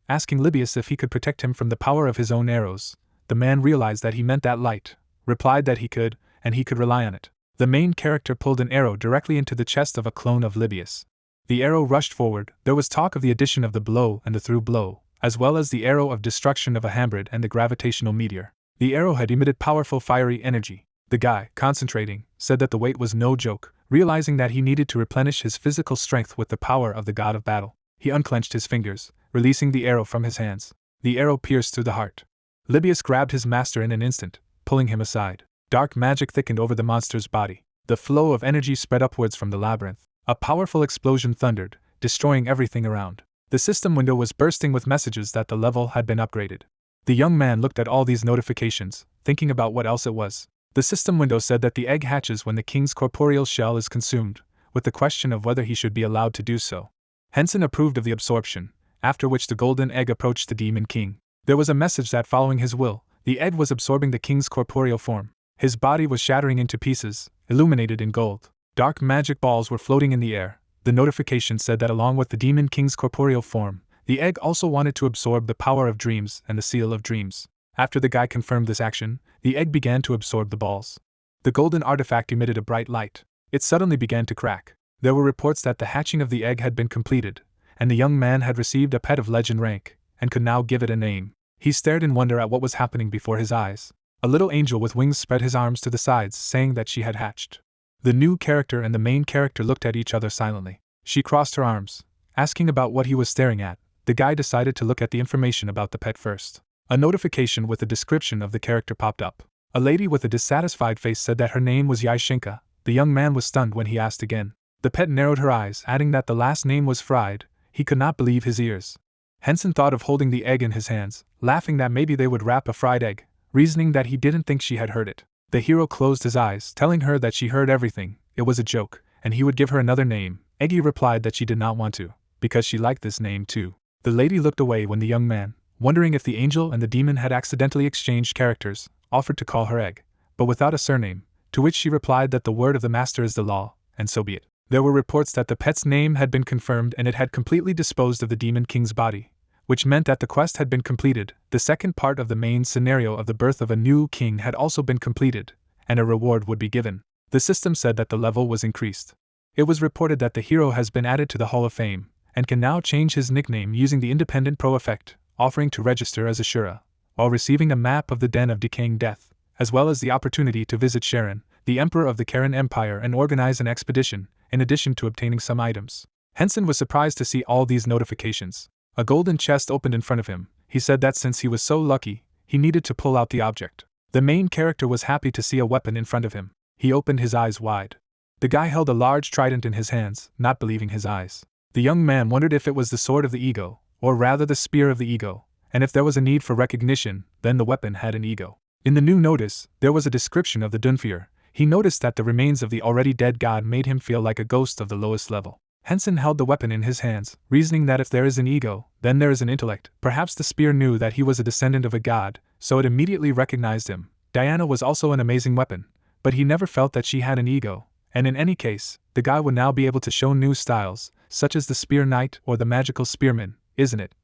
asking Libius if he could protect him from the power of his own arrows. The man realized that he meant that light, replied that he could, and he could rely on it. The main character pulled an arrow directly into the chest of a clone of Libius. The arrow rushed forward. There was talk of the addition of the blow and the through blow, as well as the arrow of destruction of a hybrid and the gravitational meteor. The arrow had emitted powerful fiery energy. The guy, concentrating, said that the weight was no joke, realizing that he needed to replenish his physical strength with the power of the god of battle. He unclenched his fingers, releasing the arrow from his hands. The arrow pierced through the heart. Libius grabbed his master in an instant, pulling him aside. Dark magic thickened over the monster's body. The flow of energy spread upwards from the labyrinth. A powerful explosion thundered, destroying everything around. The system window was bursting with messages that the level had been upgraded. The young man looked at all these notifications, thinking about what else it was. The system window said that the egg hatches when the king's corporeal shell is consumed, with the question of whether he should be allowed to do so. Hensen approved of the absorption, after which the golden egg approached the demon king. There was a message that following his will, the egg was absorbing the king's corporeal form. His body was shattering into pieces, illuminated in gold. Dark magic balls were floating in the air. The notification said that along with the demon king's corporeal form, the egg also wanted to absorb the power of dreams and the seal of dreams. After the guy confirmed this action, the egg began to absorb the balls. The golden artifact emitted a bright light. It suddenly began to crack. There were reports that the hatching of the egg had been completed, and the young man had received a pet of legend rank, and could now give it a name. He stared in wonder at what was happening before his eyes. A little angel with wings spread his arms to the sides, saying that she had hatched. The new character and the main character looked at each other silently. She crossed her arms, asking about what he was staring at. The guy decided to look at the information about the pet first. A notification with a description of the character popped up. A lady with a dissatisfied face said that her name was Yaishinka. The young man was stunned when he asked again. The pet narrowed her eyes, adding that the last name was Fried. He could not believe his ears. Hensen thought of holding the egg in his hands, laughing that maybe they would wrap a fried egg, reasoning that he didn't think she had heard it. The hero closed his eyes, telling her that she heard everything. It was a joke, and he would give her another name. Eggy replied that she did not want to, because she liked this name too. The lady looked away when the young man, wondering if the angel and the demon had accidentally exchanged characters, offered to call her Egg, but without a surname, to which she replied that the word of the master is the law, and so be it. There were reports that the pet's name had been confirmed and it had completely disposed of the demon king's body, which meant that the quest had been completed. The second part of the main scenario of the birth of a new king had also been completed, and a reward would be given. The system said that the level was increased. It was reported that the hero has been added to the Hall of Fame, and can now change his nickname using the Independent Pro effect, offering to register as Ashura, while receiving a map of the Den of Decaying Death, as well as the opportunity to visit Sharon, the Emperor of the Karen Empire, and organize an expedition, in addition to obtaining some items. Hensen was surprised to see all these notifications. A golden chest opened in front of him. He said that since he was so lucky, he needed to pull out the object. The main character was happy to see a weapon in front of him. He opened his eyes wide. The guy held a large trident in his hands, not believing his eyes. The young man wondered if it was the sword of the ego, or rather the spear of the ego, and if there was a need for recognition, then the weapon had an ego. In the new notice, there was a description of the Dunfir. He noticed that the remains of the already dead god made him feel like a ghost of the lowest level. Hensen held the weapon in his hands, reasoning that if there is an ego, then there is an intellect. Perhaps the spear knew that he was a descendant of a god, so it immediately recognized him. Diana was also an amazing weapon, but he never felt that she had an ego, and in any case, the guy would now be able to show new styles, such as the Spear Knight or the Magical Spearman, isn't it?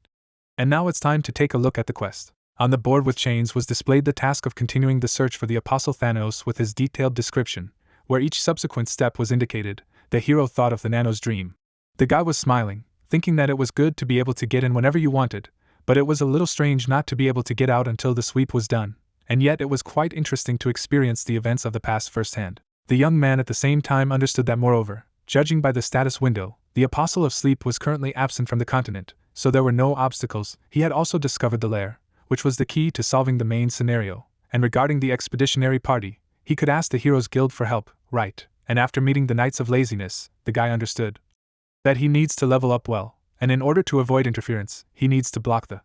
And now it's time to take a look at the quest. On the board with chains was displayed the task of continuing the search for the Apostle Thanos with his detailed description, where each subsequent step was indicated. The hero thought of the Nano's dream. The guy was smiling, thinking that it was good to be able to get in whenever you wanted, but it was a little strange not to be able to get out until the sweep was done, and yet it was quite interesting to experience the events of the past firsthand. The young man at the same time understood that moreover, judging by the status window, the Apostle of Sleep was currently absent from the continent, so there were no obstacles. He had also discovered the lair, which was the key to solving the main scenario, and regarding the expeditionary party, he could ask the Heroes Guild for help, right, and after meeting the Knights of Laziness, the guy understood that he needs to level up well, and in order to avoid interference, he needs to block the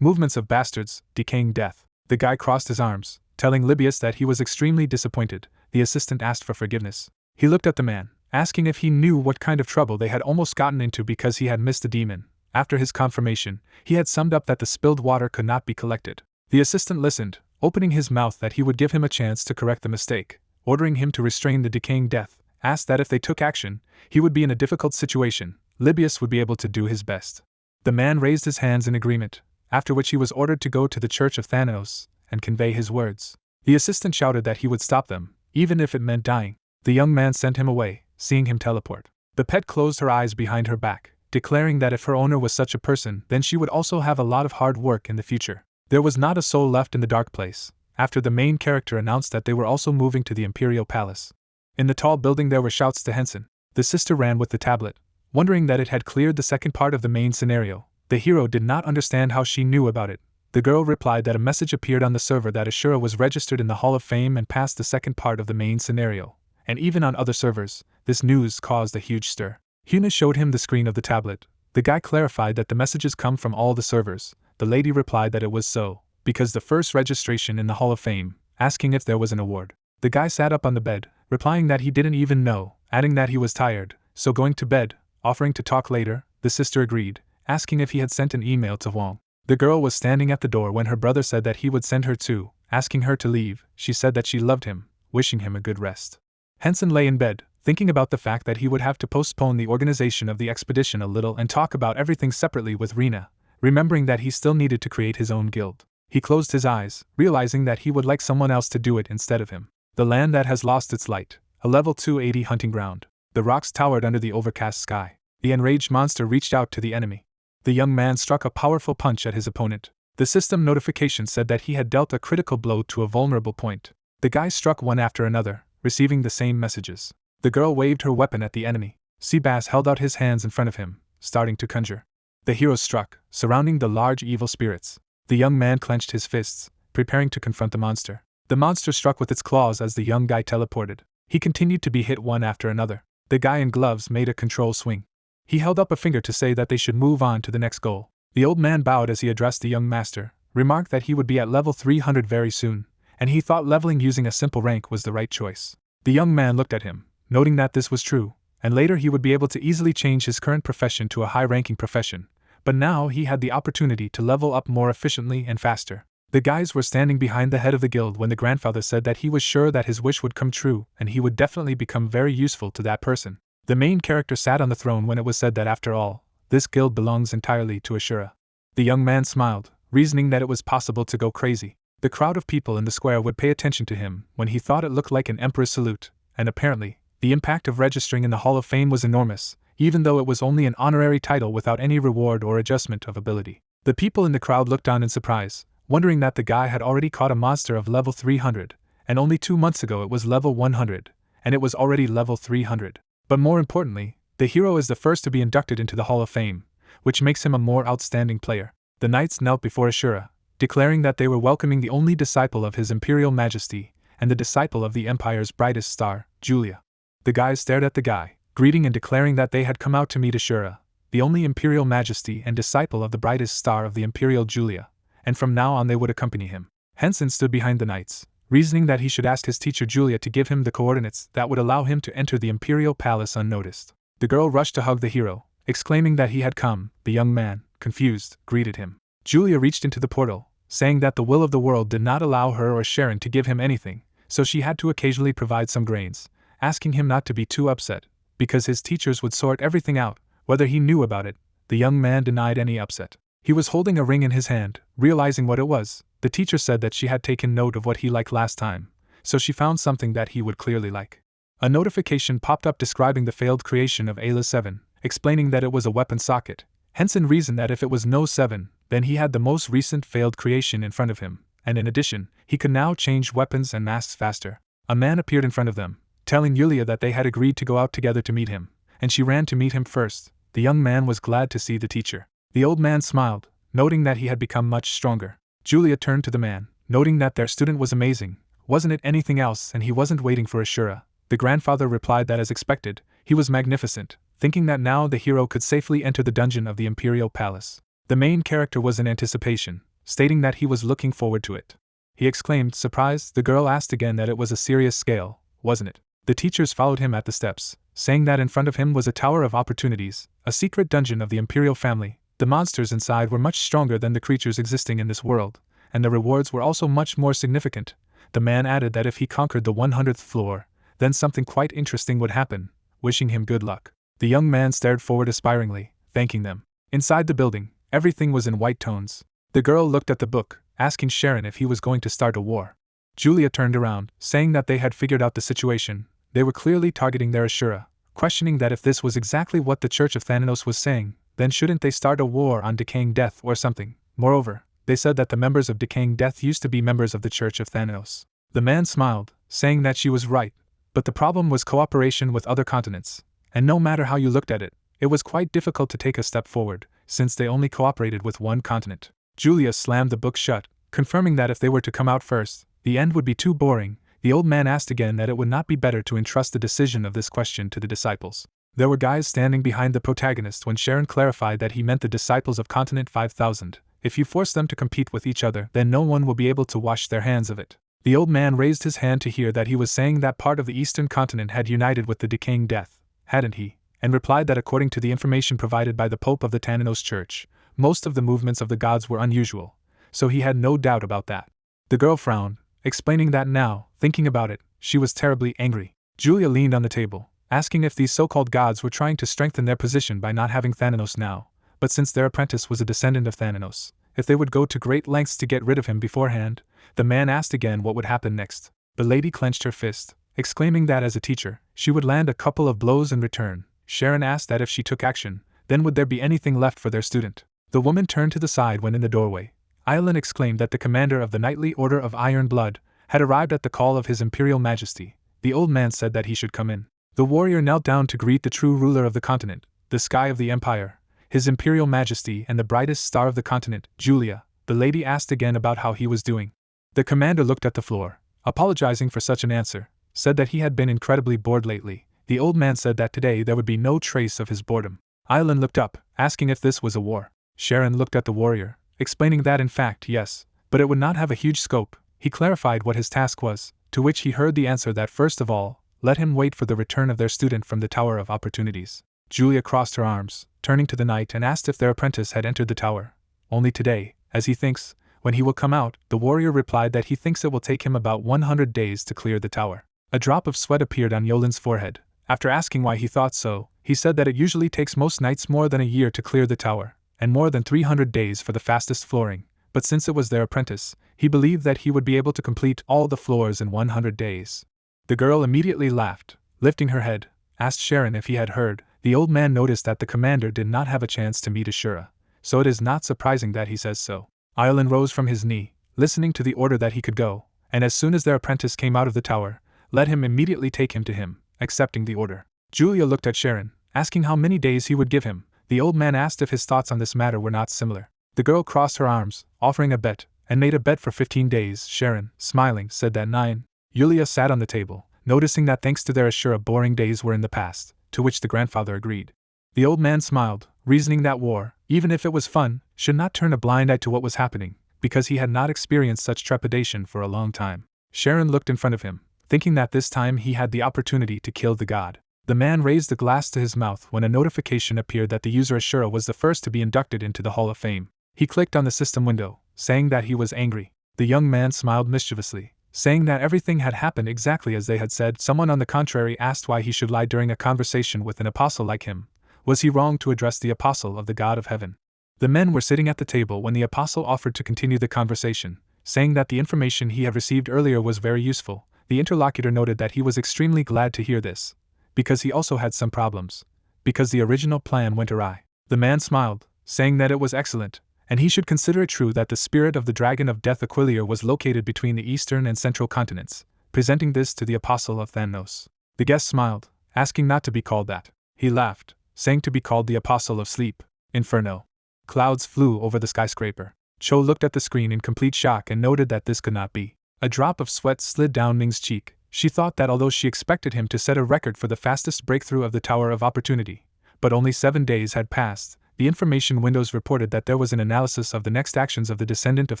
movements of bastards, decaying death. The guy crossed his arms, telling Libius that he was extremely disappointed. The assistant asked for forgiveness. He looked at the man, asking if he knew what kind of trouble they had almost gotten into because he had missed the demon. After his confirmation, he had summed up that the spilled water could not be collected. The assistant listened, opening his mouth that he would give him a chance to correct the mistake, ordering him to restrain the decaying death, asked that if they took action, he would be in a difficult situation. Libius would be able to do his best. The man raised his hands in agreement, after which he was ordered to go to the Church of Thanos and convey his words. The assistant shouted that he would stop them, even if it meant dying. The young man sent him away, seeing him teleport. The pet closed her eyes behind her back, declaring that if her owner was such a person, then she would also have a lot of hard work in the future. There was not a soul left in the dark place, after the main character announced that they were also moving to the Imperial Palace. In the tall building there were shouts to Hensen. The sister ran with the tablet, wondering that it had cleared the second part of the main scenario. The hero did not understand how she knew about it. The girl replied that a message appeared on the server that Ashura was registered in the Hall of Fame and passed the second part of the main scenario, and even on other servers, this news caused a huge stir. Hina showed him the screen of the tablet. The guy clarified that the messages come from all the servers. The lady replied that it was so, because the first registration in the Hall of Fame, asking if there was an award. The guy sat up on the bed, replying that he didn't even know, adding that he was tired, so going to bed, offering to talk later. The sister agreed, asking if he had sent an email to Wong. The girl was standing at the door when her brother said that he would send her too, asking her to leave. She said that she loved him, wishing him a good rest. Hensen lay in bed, thinking about the fact that he would have to postpone the organization of the expedition a little and talk about everything separately with Rina, remembering that he still needed to create his own guild. He closed his eyes, realizing that he would like someone else to do it instead of him. The land that has lost its light, a level 280 hunting ground. The rocks towered under the overcast sky. The enraged monster reached out to the enemy. The young man struck a powerful punch at his opponent. The system notification said that he had dealt a critical blow to a vulnerable point. The guy struck one after another, receiving the same messages. The girl waved her weapon at the enemy. Seabass held out his hands in front of him, starting to conjure. The hero struck, surrounding the large evil spirits. The young man clenched his fists, preparing to confront the monster. The monster struck with its claws as the young guy teleported. He continued to be hit one after another. The guy in gloves made a control swing. He held up a finger to say that they should move on to the next goal. The old man bowed as he addressed the young master, remarked that he would be at level 300 very soon, and he thought leveling using a simple rank was the right choice. The young man looked at him, noting that this was true, and later he would be able to easily change his current profession to a high-ranking profession, but now he had the opportunity to level up more efficiently and faster. The guys were standing behind the head of the guild when the grandfather said that he was sure that his wish would come true and he would definitely become very useful to that person. The main character sat on the throne when it was said that after all, this guild belongs entirely to Ashura. The young man smiled, reasoning that it was possible to go crazy. The crowd of people in the square would pay attention to him when he thought it looked like an emperor's salute, and apparently, the impact of registering in the Hall of Fame was enormous, even though it was only an honorary title without any reward or adjustment of ability. The people in the crowd looked on in surprise, wondering that the guy had already caught a monster of level 300, and only 2 months ago it was level 100, and it was already level 300. But more importantly, the hero is the first to be inducted into the Hall of Fame, which makes him a more outstanding player. The knights knelt before Ashura, declaring that they were welcoming the only disciple of His Imperial Majesty, and the disciple of the Empire's brightest star, Julia. The guys stared at the guy, greeting and declaring that they had come out to meet Ashura, the only Imperial Majesty and disciple of the brightest star of the Imperial Julia, and from now on they would accompany him. Hensen stood behind the knights, reasoning that he should ask his teacher Julia to give him the coordinates that would allow him to enter the Imperial Palace unnoticed. The girl rushed to hug the hero, exclaiming that he had come. The young man, confused, greeted him. Julia reached into the portal, saying that the will of the world did not allow her or Sharon to give him anything, so she had to occasionally provide some grains, asking him not to be too upset, because his teachers would sort everything out, whether he knew about it. The young man denied any upset. He was holding a ring in his hand, realizing what it was. The teacher said that she had taken note of what he liked last time, so she found something that he would clearly like. A notification popped up describing the failed creation of Ayla 7, explaining that it was a weapon socket. Hensen reasoned that if it was No 7, then he had the most recent failed creation in front of him, and in addition, he could now change weapons and masks faster. A man appeared in front of them, telling Yulia that they had agreed to go out together to meet him, and she ran to meet him first. The young man was glad to see the teacher. The old man smiled, noting that he had become much stronger. Julia turned to the man, noting that their student was amazing. Wasn't it anything else, and he wasn't waiting for Ashura? The grandfather replied that as expected, he was magnificent, thinking that now the hero could safely enter the dungeon of the Imperial Palace. The main character was in anticipation, stating that he was looking forward to it. He exclaimed, surprised. The girl asked again that it was a serious scale, wasn't it? The teachers followed him at the steps, saying that in front of him was a Tower of Opportunities, a secret dungeon of the Imperial family. The monsters inside were much stronger than the creatures existing in this world, and the rewards were also much more significant. The man added that if he conquered the 100th floor, then something quite interesting would happen, wishing him good luck. The young man stared forward aspiringly, thanking them. Inside the building, everything was in white tones. The girl looked at the book, asking Sharon if he was going to start a war. Julia turned around, saying that they had figured out the situation. They were clearly targeting their Ashura, questioning that if this was exactly what the Church of Thanatos was saying, then shouldn't they start a war on Decaying Death or something? Moreover, they said that the members of Decaying Death used to be members of the Church of Thanatos. The man smiled, saying that she was right, but the problem was cooperation with other continents, and no matter how you looked at it, it was quite difficult to take a step forward, since they only cooperated with one continent. Julia slammed the book shut, confirming that if they were to come out first, the end would be too boring. The old man asked again that it would not be better to entrust the decision of this question to the disciples. There were guys standing behind the protagonist when Sharon clarified that he meant the disciples of Continent 5000. If you force them to compete with each other, then no one will be able to wash their hands of it. The old man raised his hand to hear that he was saying that part of the eastern continent had united with the Decaying Death, hadn't he? And replied that according to the information provided by the Pope of the Thanatos Church, most of the movements of the gods were unusual, so he had no doubt about that. The girl frowned, explaining that now, thinking about it, she was terribly angry. Julia leaned on the table, asking if these so-called gods were trying to strengthen their position by not having Thanatos now, but since their apprentice was a descendant of Thanatos, if they would go to great lengths to get rid of him beforehand. The man asked again what would happen next. The lady clenched her fist, exclaiming that as a teacher, she would land a couple of blows in return. Sharon asked that if she took action, then would there be anything left for their student? The woman turned to the side when in the doorway. Aileen exclaimed that the commander of the Knightly Order of Iron Blood had arrived at the call of His Imperial Majesty. The old man said that he should come in. The warrior knelt down to greet the true ruler of the continent, the sky of the empire, His Imperial Majesty and the brightest star of the continent, Julia. The lady asked again about how he was doing. The commander looked at the floor, apologizing for such an answer, said that he had been incredibly bored lately. The old man said that today there would be no trace of his boredom. Aileen looked up, asking if this was a war. Sharon looked at the warrior, explaining that in fact yes, but it would not have a huge scope. He clarified what his task was, to which he heard the answer that first of all, let him wait for the return of their student from the Tower of Opportunities. Julia crossed her arms, turning to the knight and asked if their apprentice had entered the tower. Only today, as he thinks, when he will come out. The warrior replied that he thinks it will take him about 100 days to clear the tower. A drop of sweat appeared on Yolin's forehead. After asking why he thought so, he said that it usually takes most knights more than a year to clear the tower, and more than 300 days for the fastest flooring, but since it was their apprentice, he believed that he would be able to complete all the floors in 100 days. The girl immediately laughed, lifting her head, asked Sharon if he had heard. The old man noticed that the commander did not have a chance to meet Ashura, so it is not surprising that he says so. Aileen rose from his knee, listening to the order that he could go, and as soon as their apprentice came out of the tower, let him immediately take him to him, accepting the order. Julia looked at Sharon, asking how many days he would give him. The old man asked if his thoughts on this matter were not similar. The girl crossed her arms, offering a bet, and made a bet for 15 days. Sharon, smiling, said that 9. Julia sat on the table, noticing that thanks to their Ashura boring days were in the past, to which the grandfather agreed. The old man smiled, reasoning that war, even if it was fun, should not turn a blind eye to what was happening, because he had not experienced such trepidation for a long time. Sharon looked in front of him, thinking that this time he had the opportunity to kill the god. The man raised the glass to his mouth when a notification appeared that the user Ashura was the first to be inducted into the Hall of Fame. He clicked on the system window, saying that he was angry. The young man smiled mischievously, saying that everything had happened exactly as they had said. Someone on the contrary asked why he should lie during a conversation with an apostle like him. Was he wrong to address the apostle of the God of Heaven? The men were sitting at the table when the apostle offered to continue the conversation, saying that the information he had received earlier was very useful. The interlocutor noted that he was extremely glad to hear this, because he also had some problems, because the original plan went awry. The man smiled, saying that it was excellent, and he should consider it true that the spirit of the dragon of death Aquiliar was located between the eastern and central continents, presenting this to the apostle of Thanos. The guest smiled, asking not to be called that. He laughed, saying to be called the apostle of sleep, Inferno. Clouds flew over the skyscraper. Cho looked at the screen in complete shock and noted that this could not be. A drop of sweat slid down Ming's cheek. She thought that although she expected him to set a record for the fastest breakthrough of the Tower of Opportunity, but only 7 days had passed, the information windows reported that there was an analysis of the next actions of the descendant of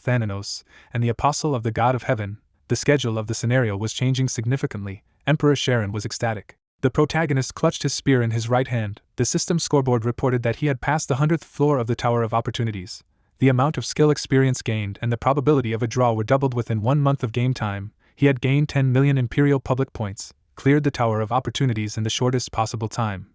Thanatos and the apostle of the God of Heaven. The schedule of the scenario was changing significantly. Emperor Sharon was ecstatic. The protagonist clutched his spear in his right hand. The system scoreboard reported that he had passed the 100th floor of the Tower of Opportunities. The amount of skill experience gained and the probability of a draw were doubled within 1 month of game time. He had gained 10 million Imperial public points, cleared the Tower of Opportunities in the shortest possible time,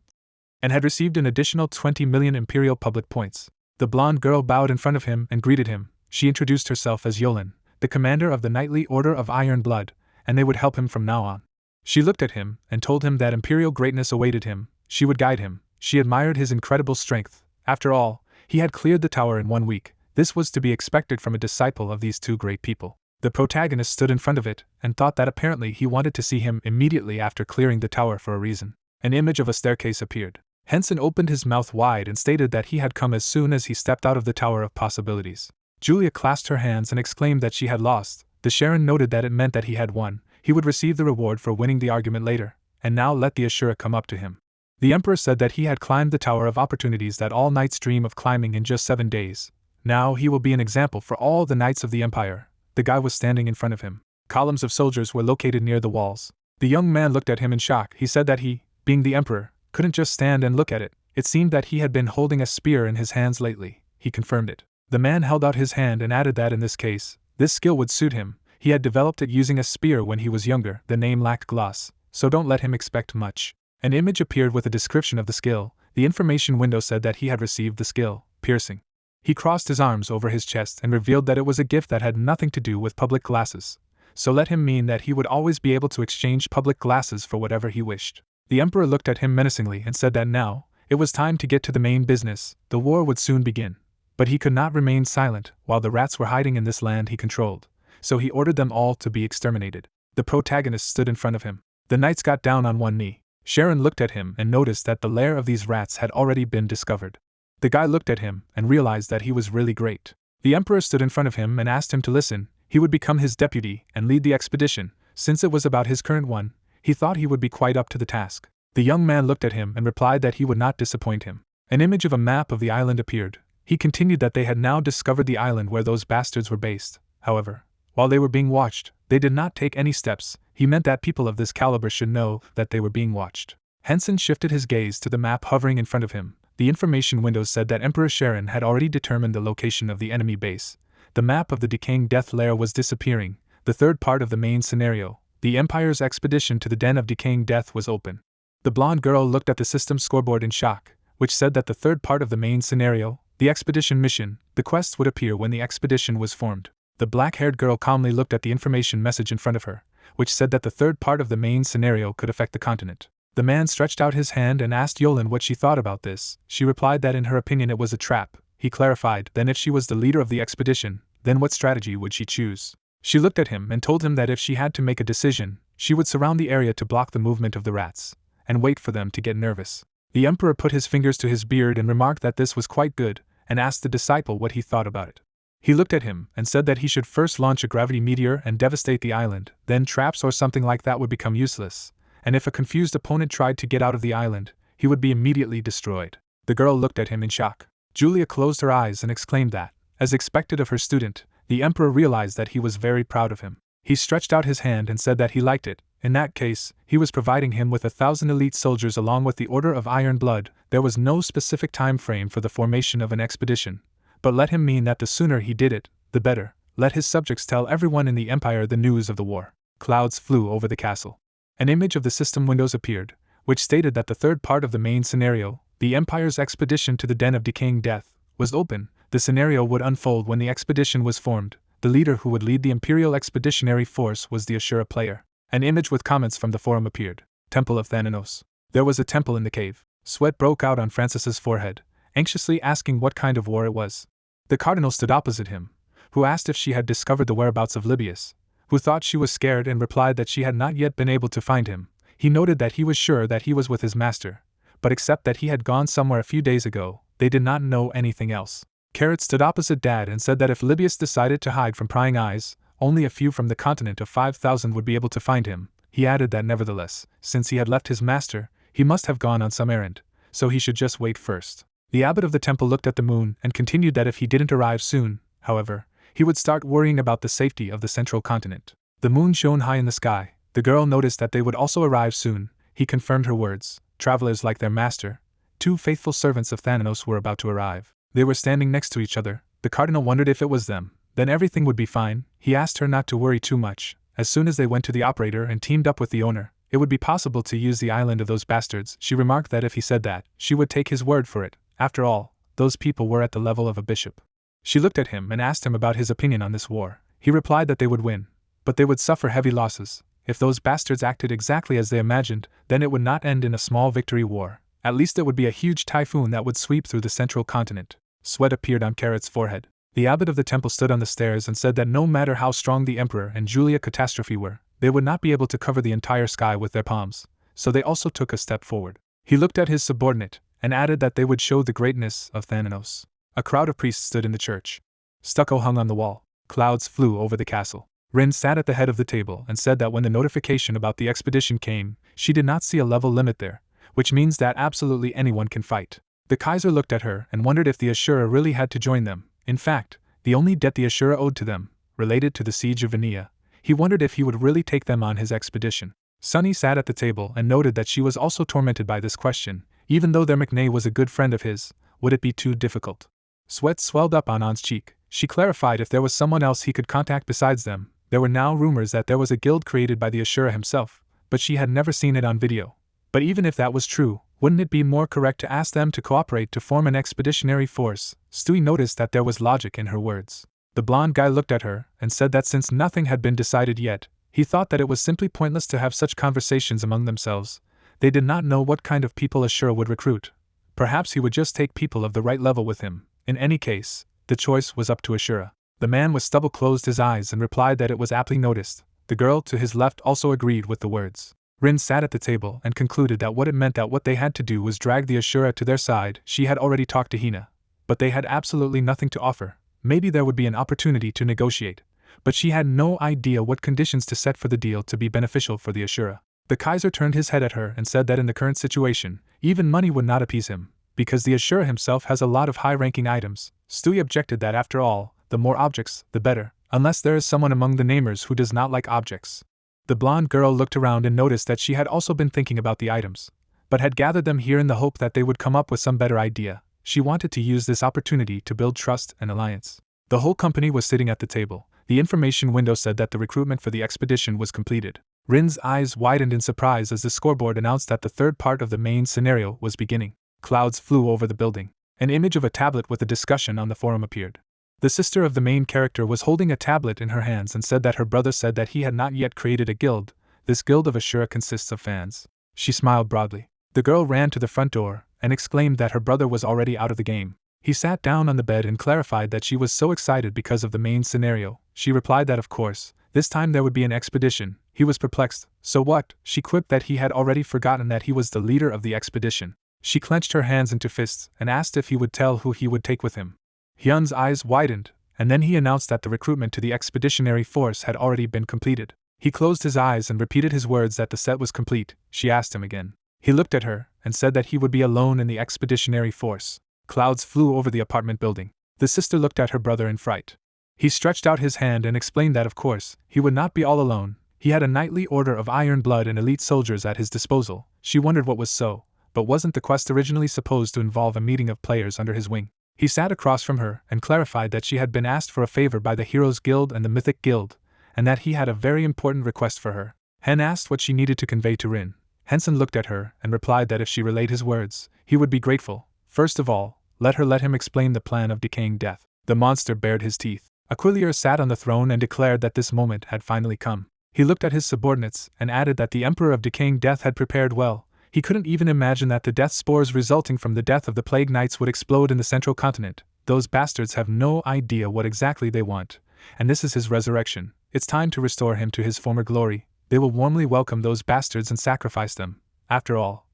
and had received an additional 20 million Imperial public points. The blonde girl bowed in front of him and greeted him. She introduced herself as Yolan, the commander of the Knightly Order of Iron Blood, and they would help him from now on. She looked at him and told him that imperial greatness awaited him. She would guide him. She admired his incredible strength. After all, he had cleared the tower in 1 week. This was to be expected from a disciple of these two great people. The protagonist stood in front of it and thought that apparently he wanted to see him immediately after clearing the tower for a reason. An image of a staircase appeared. Hensen opened his mouth wide and stated that he had come as soon as he stepped out of the Tower of Possibilities. Julia clasped her hands and exclaimed that she had lost. The Sharon noted that it meant that he had won. He would receive the reward for winning the argument later, and now let the Ashura come up to him. The Emperor said that he had climbed the Tower of Opportunities that all knights dream of climbing in just 7 days. Now he will be an example for all the knights of the Empire. The guy was standing in front of him. Columns of soldiers were located near the walls. The young man looked at him in shock. He said that he, being the Emperor, couldn't just stand and look at it. It seemed that he had been holding a spear in his hands lately. He confirmed it. The man held out his hand and added that in this case, this skill would suit him. He had developed it using a spear when he was younger. The name lacked gloss, so don't let him expect much. An image appeared with a description of the skill. The information window said that he had received the skill, piercing. He crossed his arms over his chest and revealed that it was a gift that had nothing to do with public glasses. So let him mean that he would always be able to exchange public glasses for whatever he wished. The Emperor looked at him menacingly and said that now, it was time to get to the main business. The war would soon begin. But he could not remain silent while the rats were hiding in this land he controlled. So he ordered them all to be exterminated. The protagonist stood in front of him. The knights got down on one knee. Sharon looked at him and noticed that the lair of these rats had already been discovered. The guy looked at him and realized that he was really great. The Emperor stood in front of him and asked him to listen. He would become his deputy and lead the expedition. Since it was about his current one, he thought he would be quite up to the task. The young man looked at him and replied that he would not disappoint him. An image of a map of the island appeared. He continued that they had now discovered the island where those bastards were based. However, while they were being watched, they did not take any steps. He meant that people of this caliber should know that they were being watched. Hensen shifted his gaze to the map hovering in front of him. The information window said that Emperor Sharon had already determined the location of the enemy base. The map of the decaying death lair was disappearing. The third part of the main scenario, the Empire's expedition to the den of decaying death, was open. The blonde girl looked at the system scoreboard in shock, which said that the third part of the main scenario, the expedition mission, the quest would appear when the expedition was formed. The black-haired girl calmly looked at the information message in front of her, which said that the third part of the main scenario could affect the continent. The man stretched out his hand and asked Yolan what she thought about this. She replied that in her opinion it was a trap. He clarified, then if she was the leader of the expedition, then what strategy would she choose? She looked at him and told him that if she had to make a decision, she would surround the area to block the movement of the rats, and wait for them to get nervous. The Emperor put his fingers to his beard and remarked that this was quite good, and asked the disciple what he thought about it. He looked at him and said that he should first launch a gravity meteor and devastate the island, then traps or something like that would become useless, and if a confused opponent tried to get out of the island, he would be immediately destroyed. The girl looked at him in shock. Julia closed her eyes and exclaimed that, as expected of her student, the Emperor realized that he was very proud of him. He stretched out his hand and said that he liked it. In that case, he was providing him with 1,000 elite soldiers along with the Order of Iron Blood. There was no specific time frame for the formation of an expedition, but let him mean that the sooner he did it, the better. Let his subjects tell everyone in the Empire the news of the war. Clouds flew over the castle. An image of the system windows appeared, which stated that the third part of the main scenario, the Empire's expedition to the Den of Decaying Death, was open. The scenario would unfold when the expedition was formed. The leader who would lead the Imperial Expeditionary Force was the Ashura player. An image with comments from the forum appeared. Temple of Thanatos. There was a temple in the cave. Sweat broke out on Francis's forehead, anxiously asking what kind of war it was. The cardinal stood opposite him, who asked if she had discovered the whereabouts of Libius, who thought she was scared and replied that she had not yet been able to find him. He noted that he was sure that he was with his master, but except that he had gone somewhere a few days ago, they did not know anything else. Carrot stood opposite Dad and said that if Libius decided to hide from prying eyes, only a few from the continent of 5,000 would be able to find him. He added that nevertheless, since he had left his master, he must have gone on some errand, so he should just wait first. The abbot of the temple looked at the moon and continued that if he didn't arrive soon, however, he would start worrying about the safety of the central continent. The moon shone high in the sky. The girl noticed that they would also arrive soon. He confirmed her words. Travelers like their master, 2 faithful servants of Thanatos, were about to arrive. They were standing next to each other. The cardinal wondered if it was them. Then everything would be fine. He asked her not to worry too much. As soon as they went to the operator and teamed up with the owner, it would be possible to use the island of those bastards. She remarked that if he said that, she would take his word for it. After all, those people were at the level of a bishop. She looked at him and asked him about his opinion on this war. He replied that they would win, but they would suffer heavy losses. If those bastards acted exactly as they imagined, then it would not end in a small victory war. At least it would be a huge typhoon that would sweep through the central continent. Sweat appeared on Carrot's forehead. The abbot of the temple stood on the stairs and said that no matter how strong the emperor and Julia Catastrophe were, they would not be able to cover the entire sky with their palms, so they also took a step forward. He looked at his subordinate, and added that they would show the greatness of Thanatos. A crowd of priests stood in the church. Stucco hung on the wall. Clouds flew over the castle. Rin sat at the head of the table and said that when the notification about the expedition came, she did not see a level limit there, which means that absolutely anyone can fight. The Kaiser looked at her and wondered if the Ashura really had to join them. In fact, the only debt the Ashura owed to them, related to the siege of Venia. He wondered if he would really take them on his expedition. Sunny sat at the table and noted that she was also tormented by this question. Even though their McNay was a good friend of his, would it be too difficult? Sweat swelled up on An's cheek. She clarified if there was someone else he could contact besides them. There were now rumors that there was a guild created by the Ashura himself, but she had never seen it on video. But even if that was true, wouldn't it be more correct to ask them to cooperate to form an expeditionary force? Stewie noticed that there was logic in her words. The blonde guy looked at her and said that since nothing had been decided yet, he thought that it was simply pointless to have such conversations among themselves. They did not know what kind of people Ashura would recruit. Perhaps he would just take people of the right level with him. In any case, the choice was up to Ashura. The man with stubble closed his eyes and replied that it was aptly noticed. The girl to his left also agreed with the words. Rin sat at the table and concluded that what it meant that what they had to do was drag the Ashura to their side. She had already talked to Hina, but they had absolutely nothing to offer. Maybe there would be an opportunity to negotiate, but she had no idea what conditions to set for the deal to be beneficial for the Ashura. The Kaiser turned his head at her and said that in the current situation, even money would not appease him, because the Ashura himself has a lot of high-ranking items. Stewie objected that after all, the more objects, the better, unless there is someone among the namers who does not like objects. The blonde girl looked around and noticed that she had also been thinking about the items, but had gathered them here in the hope that they would come up with some better idea. She wanted to use this opportunity to build trust and alliance. The whole company was sitting at the table. The information window said that the recruitment for the expedition was completed. Rin's eyes widened in surprise as the scoreboard announced that the third part of the main scenario was beginning. Clouds flew over the building. An image of a tablet with a discussion on the forum appeared. The sister of the main character was holding a tablet in her hands and said that her brother said that he had not yet created a guild. This guild of Ashura consists of fans. She smiled broadly. The girl ran to the front door and exclaimed that her brother was already out of the game. He sat down on the bed and clarified that she was so excited because of the main scenario. She replied that of course, this time there would be an expedition. He was perplexed. So what? She quipped that he had already forgotten that he was the leader of the expedition. She clenched her hands into fists and asked if he would tell who he would take with him. Hyun's eyes widened, and then he announced that the recruitment to the expeditionary force had already been completed. He closed his eyes and repeated his words that the set was complete. She asked him again. He looked at her and said that he would be alone in the expeditionary force. Clouds flew over the apartment building. The sister looked at her brother in fright. He stretched out his hand and explained that of course, he would not be all alone. He had a knightly order of iron blood and elite soldiers at his disposal. She wondered what was so, but wasn't the quest originally supposed to involve a meeting of players under his wing? He sat across from her and clarified that she had been asked for a favor by the Heroes Guild and the Mythic Guild, and that he had a very important request for her. Hen asked what she needed to convey to Rin. Hensen looked at her and replied that if she relayed his words, he would be grateful. First of all, let him explain the plan of decaying death. The monster bared his teeth. Aquilier sat on the throne and declared that this moment had finally come. He looked at his subordinates and added that the Emperor of Decaying Death had prepared well. He couldn't even imagine that the death spores resulting from the death of the Plague Knights would explode in the central continent. Those bastards have no idea what exactly they want, and this is his resurrection. It's time to restore him to his former glory. They will warmly welcome those bastards and sacrifice them. After all,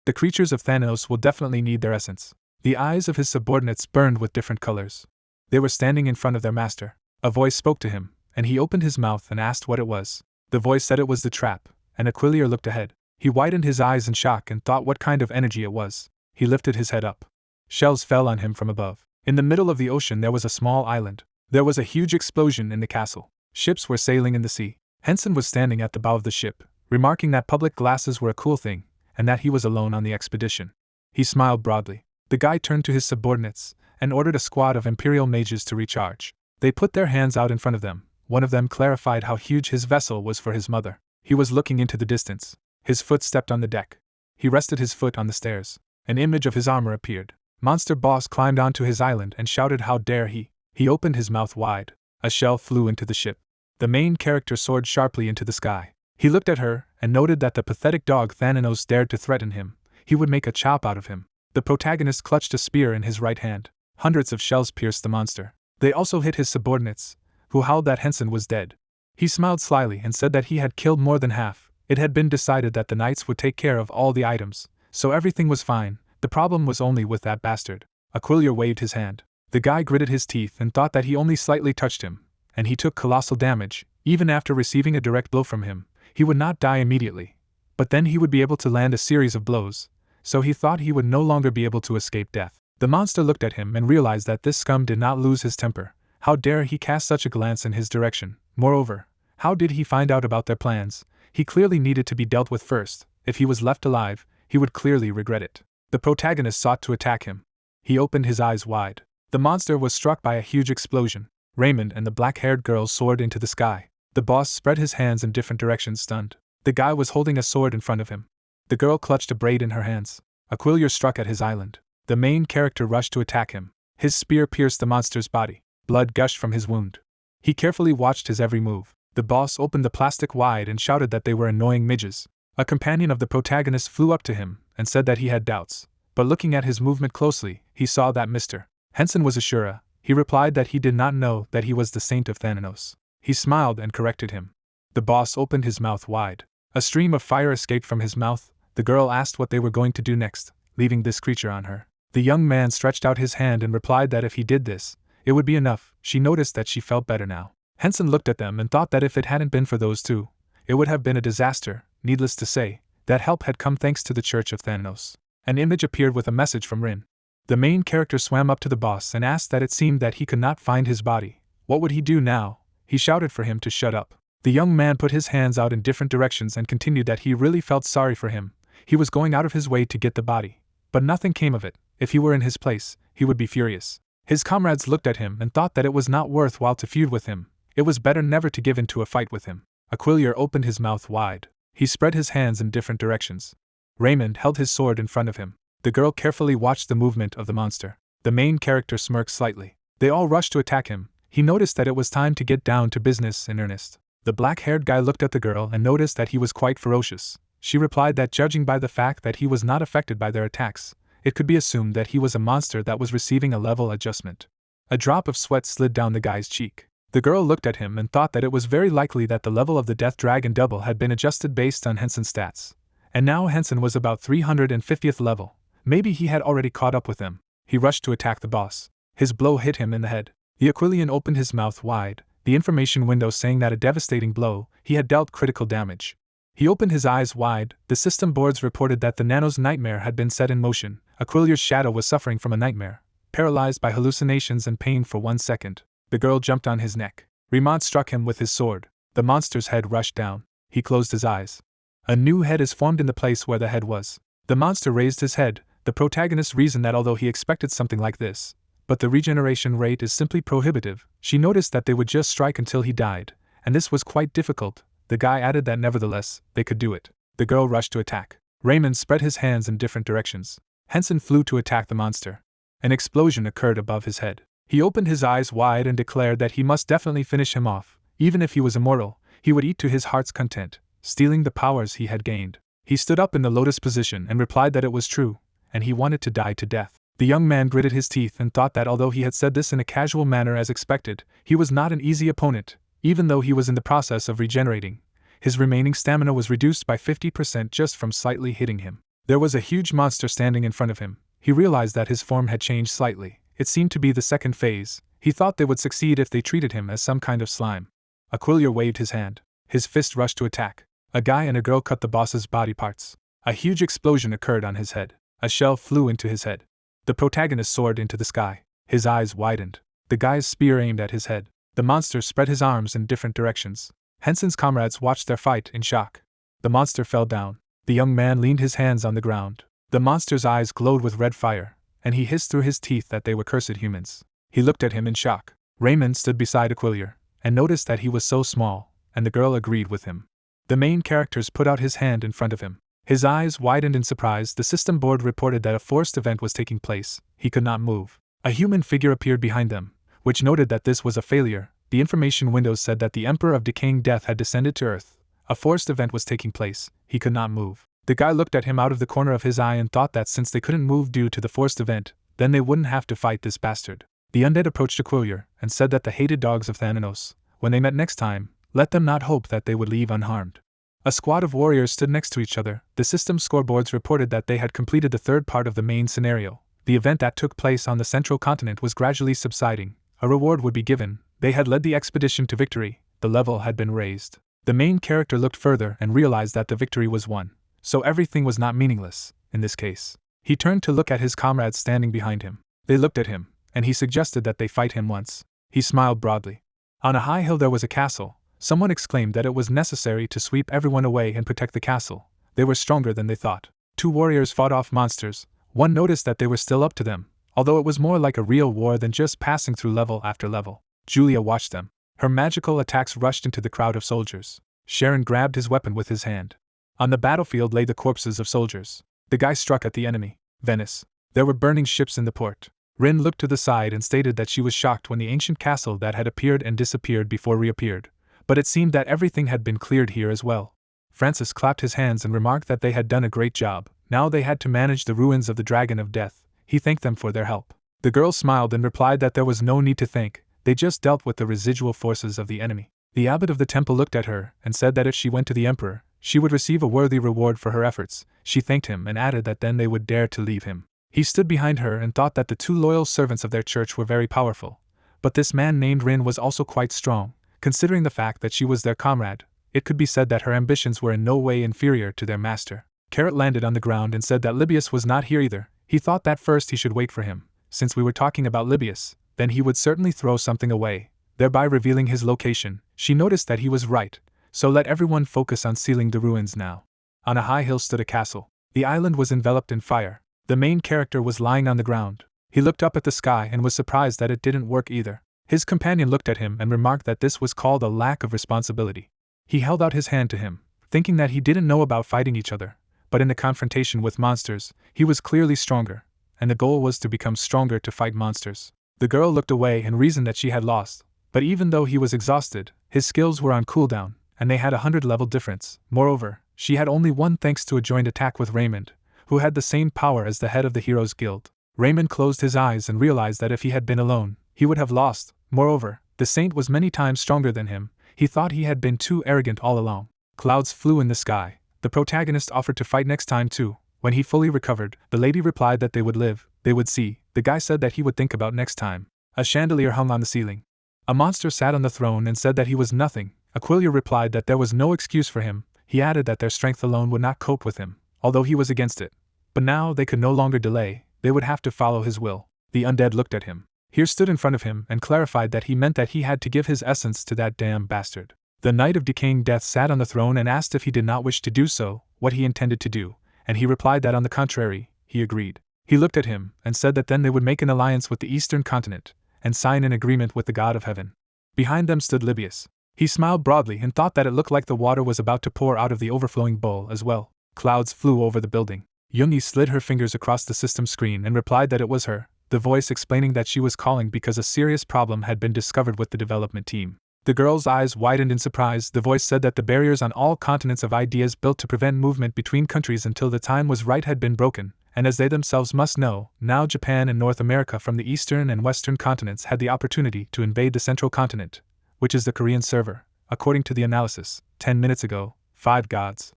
the creatures of Thanos will definitely need their essence. The eyes of his subordinates burned with different colors. They were standing in front of their master. A voice spoke to him, and he opened his mouth and asked what it was. The voice said it was the trap, and Aquilier looked ahead. He widened his eyes in shock and thought what kind of energy it was. He lifted his head up. Shells fell on him from above. In the middle of the ocean there was a small island. There was a huge explosion in the castle. Ships were sailing in the sea. Hensen was standing at the bow of the ship, remarking that public glasses were a cool thing, and that he was alone on the expedition. He smiled broadly. The guy turned to his subordinates and ordered a squad of Imperial mages to recharge. They put their hands out in front of them. One of them clarified how huge his vessel was for his mother. He was looking into the distance. His foot stepped on the deck. He rested his foot on the stairs. An image of his armor appeared. Monster Boss climbed onto his island and shouted how dare he. He opened his mouth wide. A shell flew into the ship. The main character soared sharply into the sky. He looked at her and noted that the pathetic dog Thanatos dared to threaten him. He would make a chop out of him. The protagonist clutched a spear in his right hand. Hundreds of shells pierced the monster. They also hit his subordinates, who howled that Hensen was dead. He smiled slyly and said that he had killed more than half. It had been decided that the knights would take care of all the items, so everything was fine. The problem was only with that bastard. Aquilier waved his hand. The guy gritted his teeth and thought that he only slightly touched him, and he took colossal damage. Even after receiving a direct blow from him, he would not die immediately. But then he would be able to land a series of blows, so he thought he would no longer be able to escape death. The monster looked at him and realized that this scum did not lose his temper. How dare he cast such a glance in his direction? Moreover, how did he find out about their plans? He clearly needed to be dealt with first. If he was left alive, he would clearly regret it. The protagonist sought to attack him. He opened his eyes wide. The monster was struck by a huge explosion. Raymond and the black-haired girl soared into the sky. The boss spread his hands in different directions, stunned. The guy was holding a sword in front of him. The girl clutched a braid in her hands. Aquilier struck at his island. The main character rushed to attack him. His spear pierced the monster's body. Blood gushed from his wound. He carefully watched his every move. The boss opened the plastic wide and shouted that they were annoying midges. A companion of the protagonist flew up to him and said that he had doubts, but looking at his movement closely, he saw that Mr. Hensen was Ashura. He replied that he did not know that he was the saint of Thanatos. He smiled and corrected him. The boss opened his mouth wide. A stream of fire escaped from his mouth. The girl asked what they were going to do next, leaving this creature on her. The young man stretched out his hand and replied that if he did this, it would be enough. She noticed that she felt better now. Hensen looked at them and thought that if it hadn't been for those two, it would have been a disaster. Needless to say, that help had come thanks to the Church of Thanatos. An image appeared with a message from Rin. The main character swam up to the boss and asked that it seemed that he could not find his body. What would he do now? He shouted for him to shut up. The young man put his hands out in different directions and continued that he really felt sorry for him. He was going out of his way to get the body. But nothing came of it. If he were in his place, he would be furious. His comrades looked at him and thought that it was not worthwhile to feud with him. It was better never to give in to a fight with him. Aquilier opened his mouth wide. He spread his hands in different directions. Raymond held his sword in front of him. The girl carefully watched the movement of the monster. The main character smirked slightly. They all rushed to attack him. He noticed that it was time to get down to business in earnest. The black-haired guy looked at the girl and noticed that he was quite ferocious. She replied that judging by the fact that he was not affected by their attacks, it could be assumed that he was a monster that was receiving a level adjustment. A drop of sweat slid down the guy's cheek. The girl looked at him and thought that it was very likely that the level of the Death Dragon double had been adjusted based on Hensen's stats. And now Hensen was about 350th level. Maybe he had already caught up with them. He rushed to attack the boss. His blow hit him in the head. The Aquilian opened his mouth wide, the information window saying that a devastating blow, he had dealt critical damage. He opened his eyes wide. The system boards reported that the Nano's nightmare had been set in motion. Aquilier's shadow was suffering from a nightmare, paralyzed by hallucinations and pain for 1 second. The girl jumped on his neck. Remont struck him with his sword. The monster's head rushed down. He closed his eyes. A new head is formed in the place where the head was. The monster raised his head. The protagonist reasoned that although he expected something like this, but the regeneration rate is simply prohibitive. She noticed that they would just strike until he died, and this was quite difficult. The guy added that nevertheless, they could do it. The girl rushed to attack. Raymond spread his hands in different directions. Hensen flew to attack the monster. An explosion occurred above his head. He opened his eyes wide and declared that he must definitely finish him off. Even if he was immortal, he would eat to his heart's content, stealing the powers he had gained. He stood up in the lotus position and replied that it was true, and he wanted to die to death. The young man gritted his teeth and thought that although he had said this in a casual manner as expected, he was not an easy opponent. Even though he was in the process of regenerating, his remaining stamina was reduced by 50% just from slightly hitting him. There was a huge monster standing in front of him. He realized that his form had changed slightly. It seemed to be the second phase. He thought they would succeed if they treated him as some kind of slime. Aquillier waved his hand. His fist rushed to attack. A guy and a girl cut the boss's body parts. A huge explosion occurred on his head. A shell flew into his head. The protagonist soared into the sky. His eyes widened. The guy's spear aimed at his head. The monster spread his arms in different directions. Hensen's comrades watched their fight in shock. The monster fell down. The young man leaned his hands on the ground. The monster's eyes glowed with red fire, and he hissed through his teeth that they were cursed humans. He looked at him in shock. Raymond stood beside Aquillier, and noticed that he was so small, and the girl agreed with him. The main characters put out his hand in front of him. His eyes widened in surprise. The system board reported that a forced event was taking place. He could not move. A human figure appeared behind them, which noted that this was a failure. The information windows said that the Emperor of Decaying Death had descended to Earth. A forced event was taking place. He could not move. The guy looked at him out of the corner of his eye and thought that since they couldn't move due to the forced event, then they wouldn't have to fight this bastard. The undead approached Aquillier and said that the hated dogs of Thanatos, when they met next time, let them not hope that they would leave unharmed. A squad of warriors stood next to each other. The system scoreboards reported that they had completed the third part of the main scenario. The event that took place on the central continent was gradually subsiding. A reward would be given. They had led the expedition to victory. The level had been raised. The main character looked further and realized that the victory was won. So everything was not meaningless, in this case. He turned to look at his comrades standing behind him. They looked at him, and he suggested that they fight him once. He smiled broadly. On a high hill there was a castle. Someone exclaimed that it was necessary to sweep everyone away and protect the castle. They were stronger than they thought. Two warriors fought off monsters. One noticed that they were still up to them, although it was more like a real war than just passing through level after level. Julia watched them. Her magical attacks rushed into the crowd of soldiers. Sharon grabbed his weapon with his hand. On the battlefield lay the corpses of soldiers. The guy struck at the enemy. Venice. There were burning ships in the port. Rin looked to the side and stated that she was shocked when the ancient castle that had appeared and disappeared before reappeared. But it seemed that everything had been cleared here as well. Francis clapped his hands and remarked that they had done a great job. Now they had to manage the ruins of the Dragon of Death. He thanked them for their help. The girl smiled and replied that there was no need to thank. They just dealt with the residual forces of the enemy. The abbot of the temple looked at her and said that if she went to the emperor, she would receive a worthy reward for her efforts. She thanked him and added that then they would dare to leave him. He stood behind her and thought that the two loyal servants of their church were very powerful. But this man named Rin was also quite strong. Considering the fact that she was their comrade, it could be said that her ambitions were in no way inferior to their master. Carrot landed on the ground and said that Libius was not here either. He thought that first he should wait for him. Since we were talking about Libius, then he would certainly throw something away, thereby revealing his location. She noticed that he was right, so let everyone focus on sealing the ruins now. On a high hill stood a castle. The island was enveloped in fire. The main character was lying on the ground. He looked up at the sky and was surprised that it didn't work either. His companion looked at him and remarked that this was called a lack of responsibility. He held out his hand to him, thinking that he didn't know about fighting each other, but in the confrontation with monsters, he was clearly stronger, and the goal was to become stronger to fight monsters. The girl looked away and reasoned that she had lost, but even though he was exhausted, his skills were on cooldown, and they had 100 level difference. Moreover, she had only one thanks to a joint attack with Raymond, who had the same power as the head of the Heroes Guild. Raymond closed his eyes and realized that if he had been alone, he would have lost. Moreover, the saint was many times stronger than him. He thought he had been too arrogant all along. Clouds flew in the sky. The protagonist offered to fight next time too. When he fully recovered, the lady replied that they would live, they would see. The guy said that he would think about next time. A chandelier hung on the ceiling. A monster sat on the throne and said that he was nothing. Aquillier replied that there was no excuse for him. He added that their strength alone would not cope with him, although he was against it. But now they could no longer delay. They would have to follow his will. The undead looked at him. Here stood in front of him and clarified that he meant that he had to give his essence to that damn bastard. The Knight of Decaying Death sat on the throne and asked if he did not wish to do so, what he intended to do, and he replied that on the contrary, he agreed. He looked at him and said that then they would make an alliance with the Eastern continent and sign an agreement with the god of heaven. Behind them stood Libius. He smiled broadly and thought that it looked like the water was about to pour out of the overflowing bowl as well. Clouds flew over the building. Yoongi slid her fingers across the system screen and replied that it was her, the voice explaining that she was calling because a serious problem had been discovered with the development team. The girl's eyes widened in surprise. The voice said that the barriers on all continents of ideas built to prevent movement between countries until the time was right had been broken, and as they themselves must know, now Japan and North America from the eastern and western continents had the opportunity to invade the central continent, which is the Korean server. According to the analysis, 10 minutes ago, 5 gods,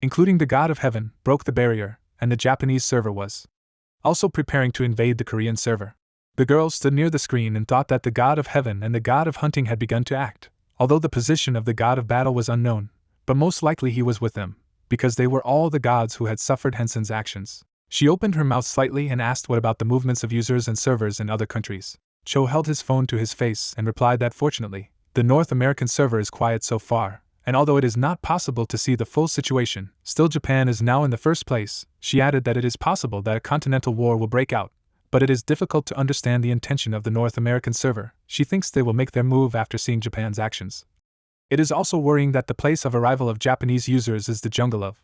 including the god of heaven, broke the barrier, and the Japanese server was also preparing to invade the Korean server. The girl stood near the screen and thought that the god of heaven and the god of hunting had begun to act, although the position of the god of battle was unknown, but most likely he was with them, because they were all the gods who had suffered Hensen's actions. She opened her mouth slightly and asked what about the movements of users and servers in other countries. Cho held his phone to his face and replied that fortunately, the North American server is quiet so far, and although it is not possible to see the full situation, still Japan is now in the first place. She added that it is possible that a continental war will break out, but it is difficult to understand the intention of the North American server. She thinks they will make their move after seeing Japan's actions. It is also worrying that the place of arrival of Japanese users is the jungle of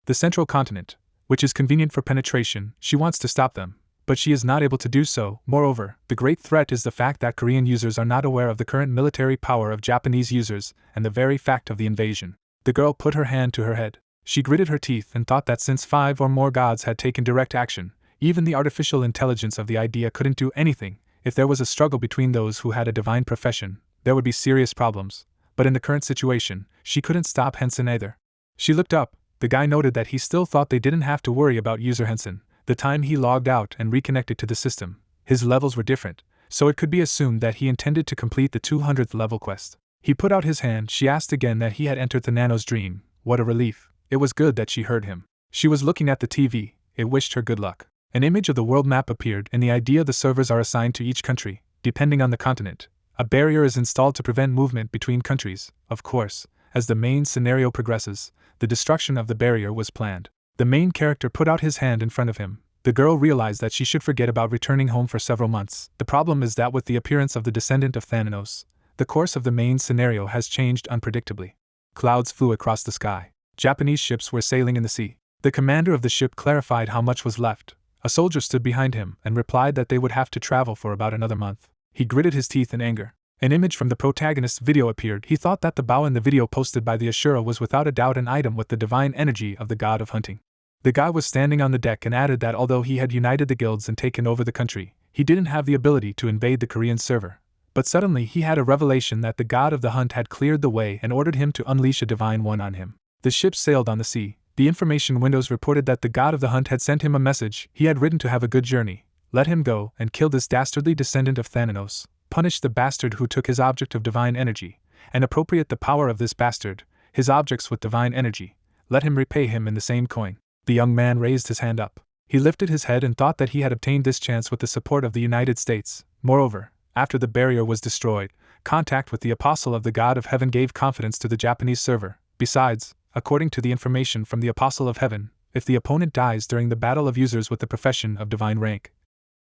the central continent, which is convenient for penetration. She wants to stop them, but she is not able to do so. Moreover, the great threat is the fact that Korean users are not aware of the current military power of Japanese users and the very fact of the invasion. The girl put her hand to her head. She gritted her teeth and thought that since 5 or more gods had taken direct action, even the artificial intelligence of the idea couldn't do anything. If there was a struggle between those who had a divine profession, there would be serious problems. But in the current situation, she couldn't stop Hensen either. She looked up. The guy noted that he still thought they didn't have to worry about user Hensen. The time he logged out and reconnected to the system, his levels were different, so it could be assumed that he intended to complete the 200th level quest. He put out his hand. She asked again that he had entered the Nano's dream. What a relief. It was good that she heard him. She was looking at the TV. It wished her good luck. An image of the world map appeared, and the idea the servers are assigned to each country, depending on the continent. A barrier is installed to prevent movement between countries. Of course, as the main scenario progresses, the destruction of the barrier was planned. The main character put out his hand in front of him. The girl realized that she should forget about returning home for several months. The problem is that with the appearance of the descendant of Thanatos, the course of the main scenario has changed unpredictably. Clouds flew across the sky. Japanese ships were sailing in the sea. The commander of the ship clarified how much was left. A soldier stood behind him and replied that they would have to travel for about another month. He gritted his teeth in anger. An image from the protagonist's video appeared. He thought that the bow in the video posted by the Ashura was without a doubt an item with the divine energy of the god of hunting. The guy was standing on the deck and added that although he had united the guilds and taken over the country, he didn't have the ability to invade the Korean server. But suddenly he had a revelation that the god of the hunt had cleared the way and ordered him to unleash a divine one on him. The ship sailed on the sea. The information windows reported that the god of the hunt had sent him a message. He had written to have a good journey, let him go, and kill this dastardly descendant of Thanatos, punish the bastard who took his object of divine energy, and appropriate the power of this bastard, his objects with divine energy. Let him repay him in the same coin. The young man raised his hand up. He lifted his head and thought that he had obtained this chance with the support of the United States. Moreover, after the barrier was destroyed, contact with the Apostle of the God of Heaven gave confidence to the Japanese server. Besides, according to the information from the Apostle of Heaven, if the opponent dies during the battle of users with the profession of divine rank,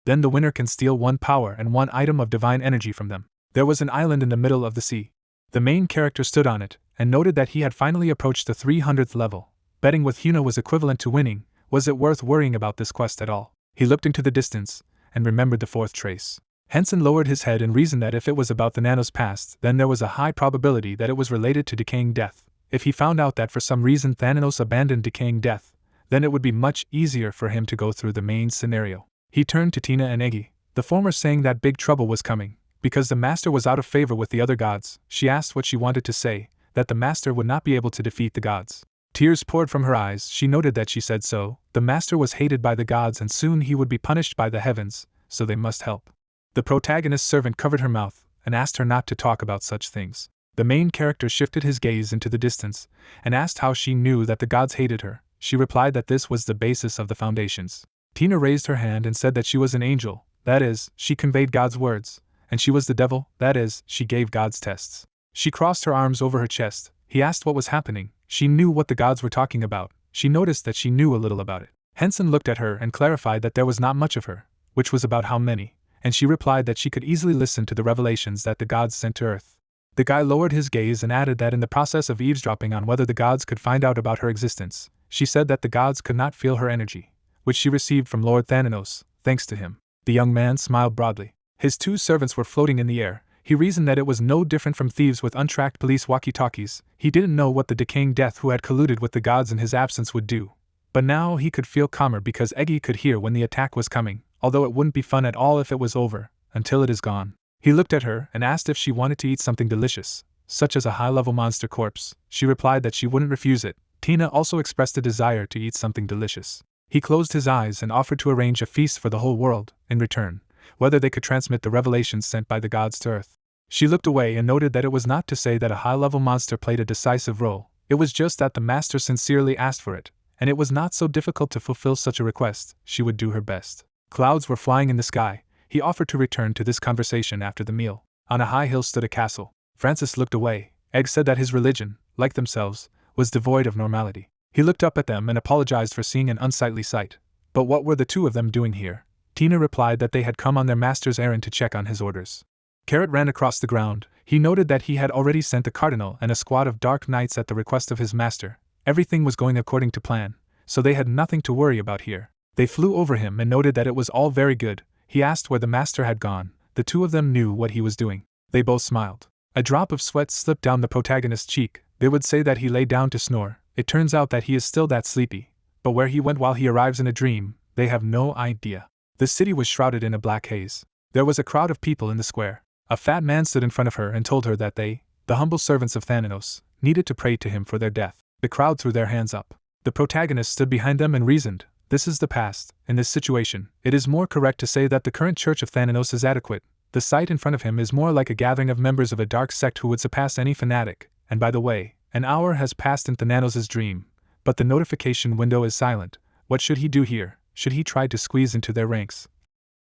then the winner can steal 1 power and 1 item of divine energy from them. There was an island in the middle of the sea. The main character stood on it, and noted that he had finally approached the 300th level. Betting with Hina was equivalent to winning. Was it worth worrying about this quest at all? He looked into the distance, and remembered the 4th trace. Hensen lowered his head and reasoned that if it was about the Nano's past, then there was a high probability that it was related to decaying death. If he found out that for some reason Thanatos abandoned decaying death, then it would be much easier for him to go through the main scenario. He turned to Tina and Eggy, the former saying that big trouble was coming. Because the master was out of favor with the other gods, she asked what she wanted to say, that the master would not be able to defeat the gods. Tears poured from her eyes. She noted that she said so. The master was hated by the gods and soon he would be punished by the heavens, so they must help. The protagonist's servant covered her mouth and asked her not to talk about such things. The main character shifted his gaze into the distance and asked how she knew that the gods hated her. She replied that this was the basis of the foundations. Tina raised her hand and said that she was an angel, that is, she conveyed God's words, and she was the devil, that is, she gave God's tests. She crossed her arms over her chest. He asked what was happening. She knew what the gods were talking about. She noticed that she knew a little about it. Hensen looked at her and clarified that there was not much of her, which was about how many, and she replied that she could easily listen to the revelations that the gods sent to Earth. The guy lowered his gaze and added that in the process of eavesdropping on whether the gods could find out about her existence, she said that the gods could not feel her energy, which she received from Lord Thanatos, thanks to him. The young man smiled broadly. His 2 servants were floating in the air. He reasoned that it was no different from thieves with untracked police walkie-talkies. He didn't know what the decaying death who had colluded with the gods in his absence would do. But now he could feel calmer because Eggy could hear when the attack was coming, although it wouldn't be fun at all if it was over, until it is gone. He looked at her and asked if she wanted to eat something delicious, such as a high-level monster corpse. She replied that she wouldn't refuse it. Tina also expressed a desire to eat something delicious. He closed his eyes and offered to arrange a feast for the whole world, in return, whether they could transmit the revelations sent by the gods to Earth. She looked away and noted that it was not to say that a high-level monster played a decisive role, it was just that the master sincerely asked for it, and it was not so difficult to fulfill such a request. She would do her best. Clouds were flying in the sky. He offered to return to this conversation after the meal. On a high hill stood a castle. Francis looked away. Egg said that his religion, like themselves, was devoid of normality. He looked up at them and apologized for seeing an unsightly sight. But what were the 2 of them doing here? Tina replied that they had come on their master's errand to check on his orders. Carrot ran across the ground. He noted that he had already sent the cardinal and a squad of dark knights at the request of his master. Everything was going according to plan, so they had nothing to worry about here. They flew over him and noted that it was all very good. He asked where the master had gone. The 2 of them knew what he was doing. They both smiled. A drop of sweat slipped down the protagonist's cheek. They would say that he lay down to snore. It turns out that he is still that sleepy. But where he went while he arrives in a dream, they have no idea. The city was shrouded in a black haze. There was a crowd of people in the square. A fat man stood in front of her and told her that they, the humble servants of Thanatos, needed to pray to him for their death. The crowd threw their hands up. The protagonist stood behind them and reasoned, this is the past. In this situation, it is more correct to say that the current church of Thanatos is adequate. The sight in front of him is more like a gathering of members of a dark sect who would surpass any fanatic. And by the way, an hour has passed in Thanatos' dream, but the notification window is silent. What should he do here? Should he try to squeeze into their ranks?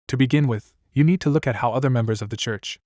To begin with, you need to look at how other members of the church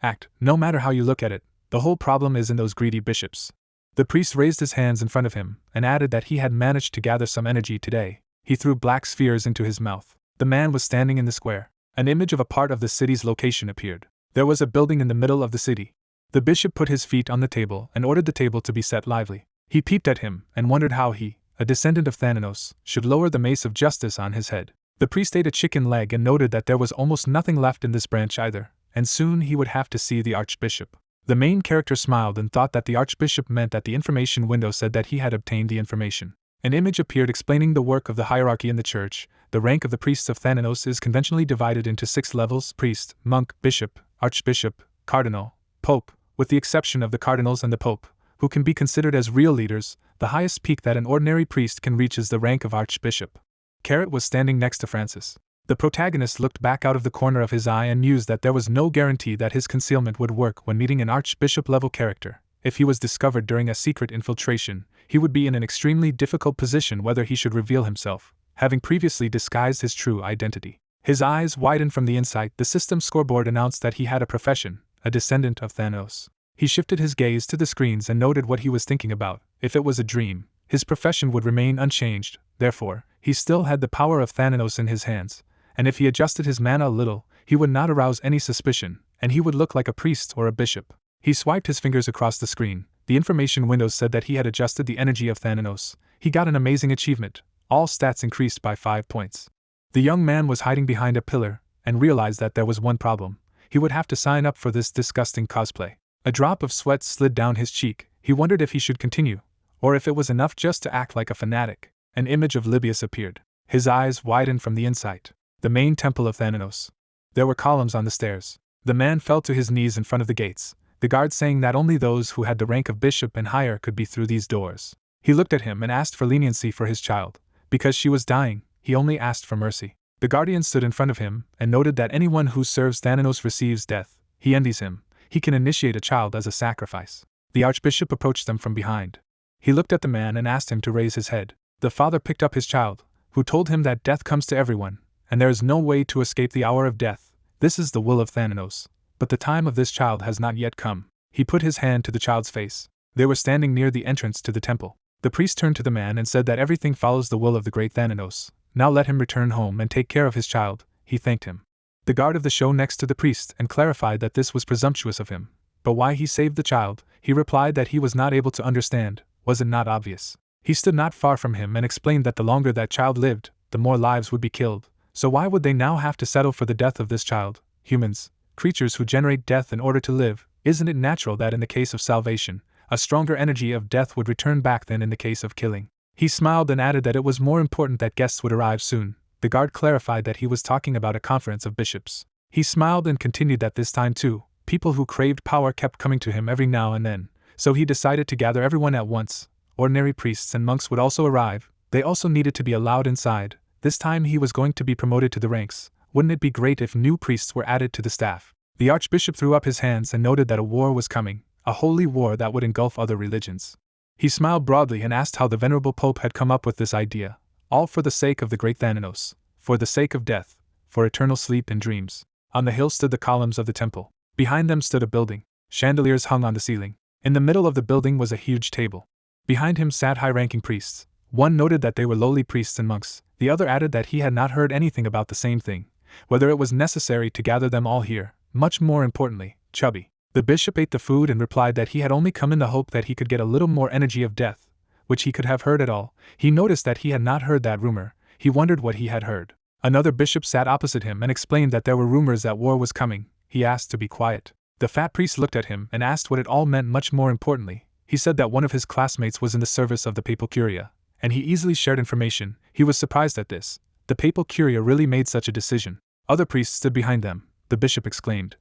act. No matter how you look at it, the whole problem is in those greedy bishops. The priest raised his hands in front of him and added that he had managed to gather some energy today. He threw black spheres into his mouth. The man was standing in the square. An image of a part of the city's location appeared. There was a building in the middle of the city. The bishop put his feet on the table and ordered the table to be set lively. He peeped at him and wondered how he, a descendant of Thanatos, should lower the mace of justice on his head. The priest ate a chicken leg and noted that there was almost nothing left in this branch either, and soon he would have to see the archbishop. The main character smiled and thought that the archbishop meant that the information window said that he had obtained the information. An image appeared explaining the work of the hierarchy in the church. The rank of the priests of Thanatos is conventionally divided into 6 levels: priest, monk, bishop, archbishop, cardinal, pope, with the exception of the cardinals and the pope, who can be considered as real leaders. The highest peak that an ordinary priest can reach is the rank of archbishop. Carrot was standing next to Francis. The protagonist looked back out of the corner of his eye and mused that there was no guarantee that his concealment would work when meeting an archbishop-level character. If he was discovered during a secret infiltration, he would be in an extremely difficult position whether he should reveal himself, having previously disguised his true identity. His eyes widened from the insight. The system scoreboard announced that he had a profession, a descendant of Thanatos. He shifted his gaze to the screens and noted what he was thinking about. If it was a dream, his profession would remain unchanged. Therefore, he still had the power of Thanatos in his hands, and if he adjusted his mana a little, he would not arouse any suspicion, and he would look like a priest or a bishop. He swiped his fingers across the screen. The information window said that he had adjusted the energy of Thanatos. He got an amazing achievement. All stats increased by 5 points. The young man was hiding behind a pillar, and realized that there was one problem. He would have to sign up for this disgusting cosplay. A drop of sweat slid down his cheek. He wondered if he should continue, or if it was enough just to act like a fanatic. An image of Libius appeared. His eyes widened from the insight. The main temple of Thanatos. There were columns on the stairs. The man fell to his knees in front of the gates, the guard saying that only those who had the rank of bishop and higher could be through these doors. He looked at him and asked for leniency for his child. Because she was dying, he only asked for mercy. The guardian stood in front of him and noted that anyone who serves Thanatos receives death. He envies him. He can initiate a child as a sacrifice. The archbishop approached them from behind. He looked at the man and asked him to raise his head. The father picked up his child, who told him that death comes to everyone, and there is no way to escape the hour of death. This is the will of Thanatos, but the time of this child has not yet come. He put his hand to the child's face. They were standing near the entrance to the temple. The priest turned to the man and said that everything follows the will of the great Thanatos. Now let him return home and take care of his child, he thanked him. The guard of the show next to the priest and clarified that this was presumptuous of him. But why he saved the child, he replied that he was not able to understand. Was it not obvious? He stood not far from him and explained that the longer that child lived, the more lives would be killed. So why would they now have to settle for the death of this child? Humans, creatures who generate death in order to live, isn't it natural that in the case of salvation, a stronger energy of death would return back than in the case of killing? He smiled and added that it was more important that guests would arrive soon. The guard clarified that he was talking about a conference of bishops. He smiled and continued that this time too, people who craved power kept coming to him every now and then, so he decided to gather everyone at once. Ordinary priests and monks would also arrive. They also needed to be allowed inside. This time he was going to be promoted to the ranks. Wouldn't it be great if new priests were added to the staff? The archbishop threw up his hands and noted that a war was coming, a holy war that would engulf other religions. He smiled broadly and asked how the venerable pope had come up with this idea. All for the sake of the great Thanatos, for the sake of death, for eternal sleep and dreams. On the hill stood the columns of the temple. Behind them stood a building. Chandeliers hung on the ceiling. In the middle of the building was a huge table. Behind him sat high-ranking priests. One noted that they were lowly priests and monks. The other added that he had not heard anything about the same thing, whether it was necessary to gather them all here. Much more importantly, chubby. The bishop ate the food and replied that he had only come in the hope that he could get a little more energy of death, which he could have heard at all. He noticed that he had not heard that rumor. He wondered what he had heard. Another bishop sat opposite him and explained that there were rumors that war was coming. He asked to be quiet. The fat priest looked at him and asked what it all meant. Much more importantly, he said that one of his classmates was in the service of the papal curia, and he easily shared information. He was surprised at this. The papal curia really made such a decision. Other priests stood behind them. The bishop exclaimed,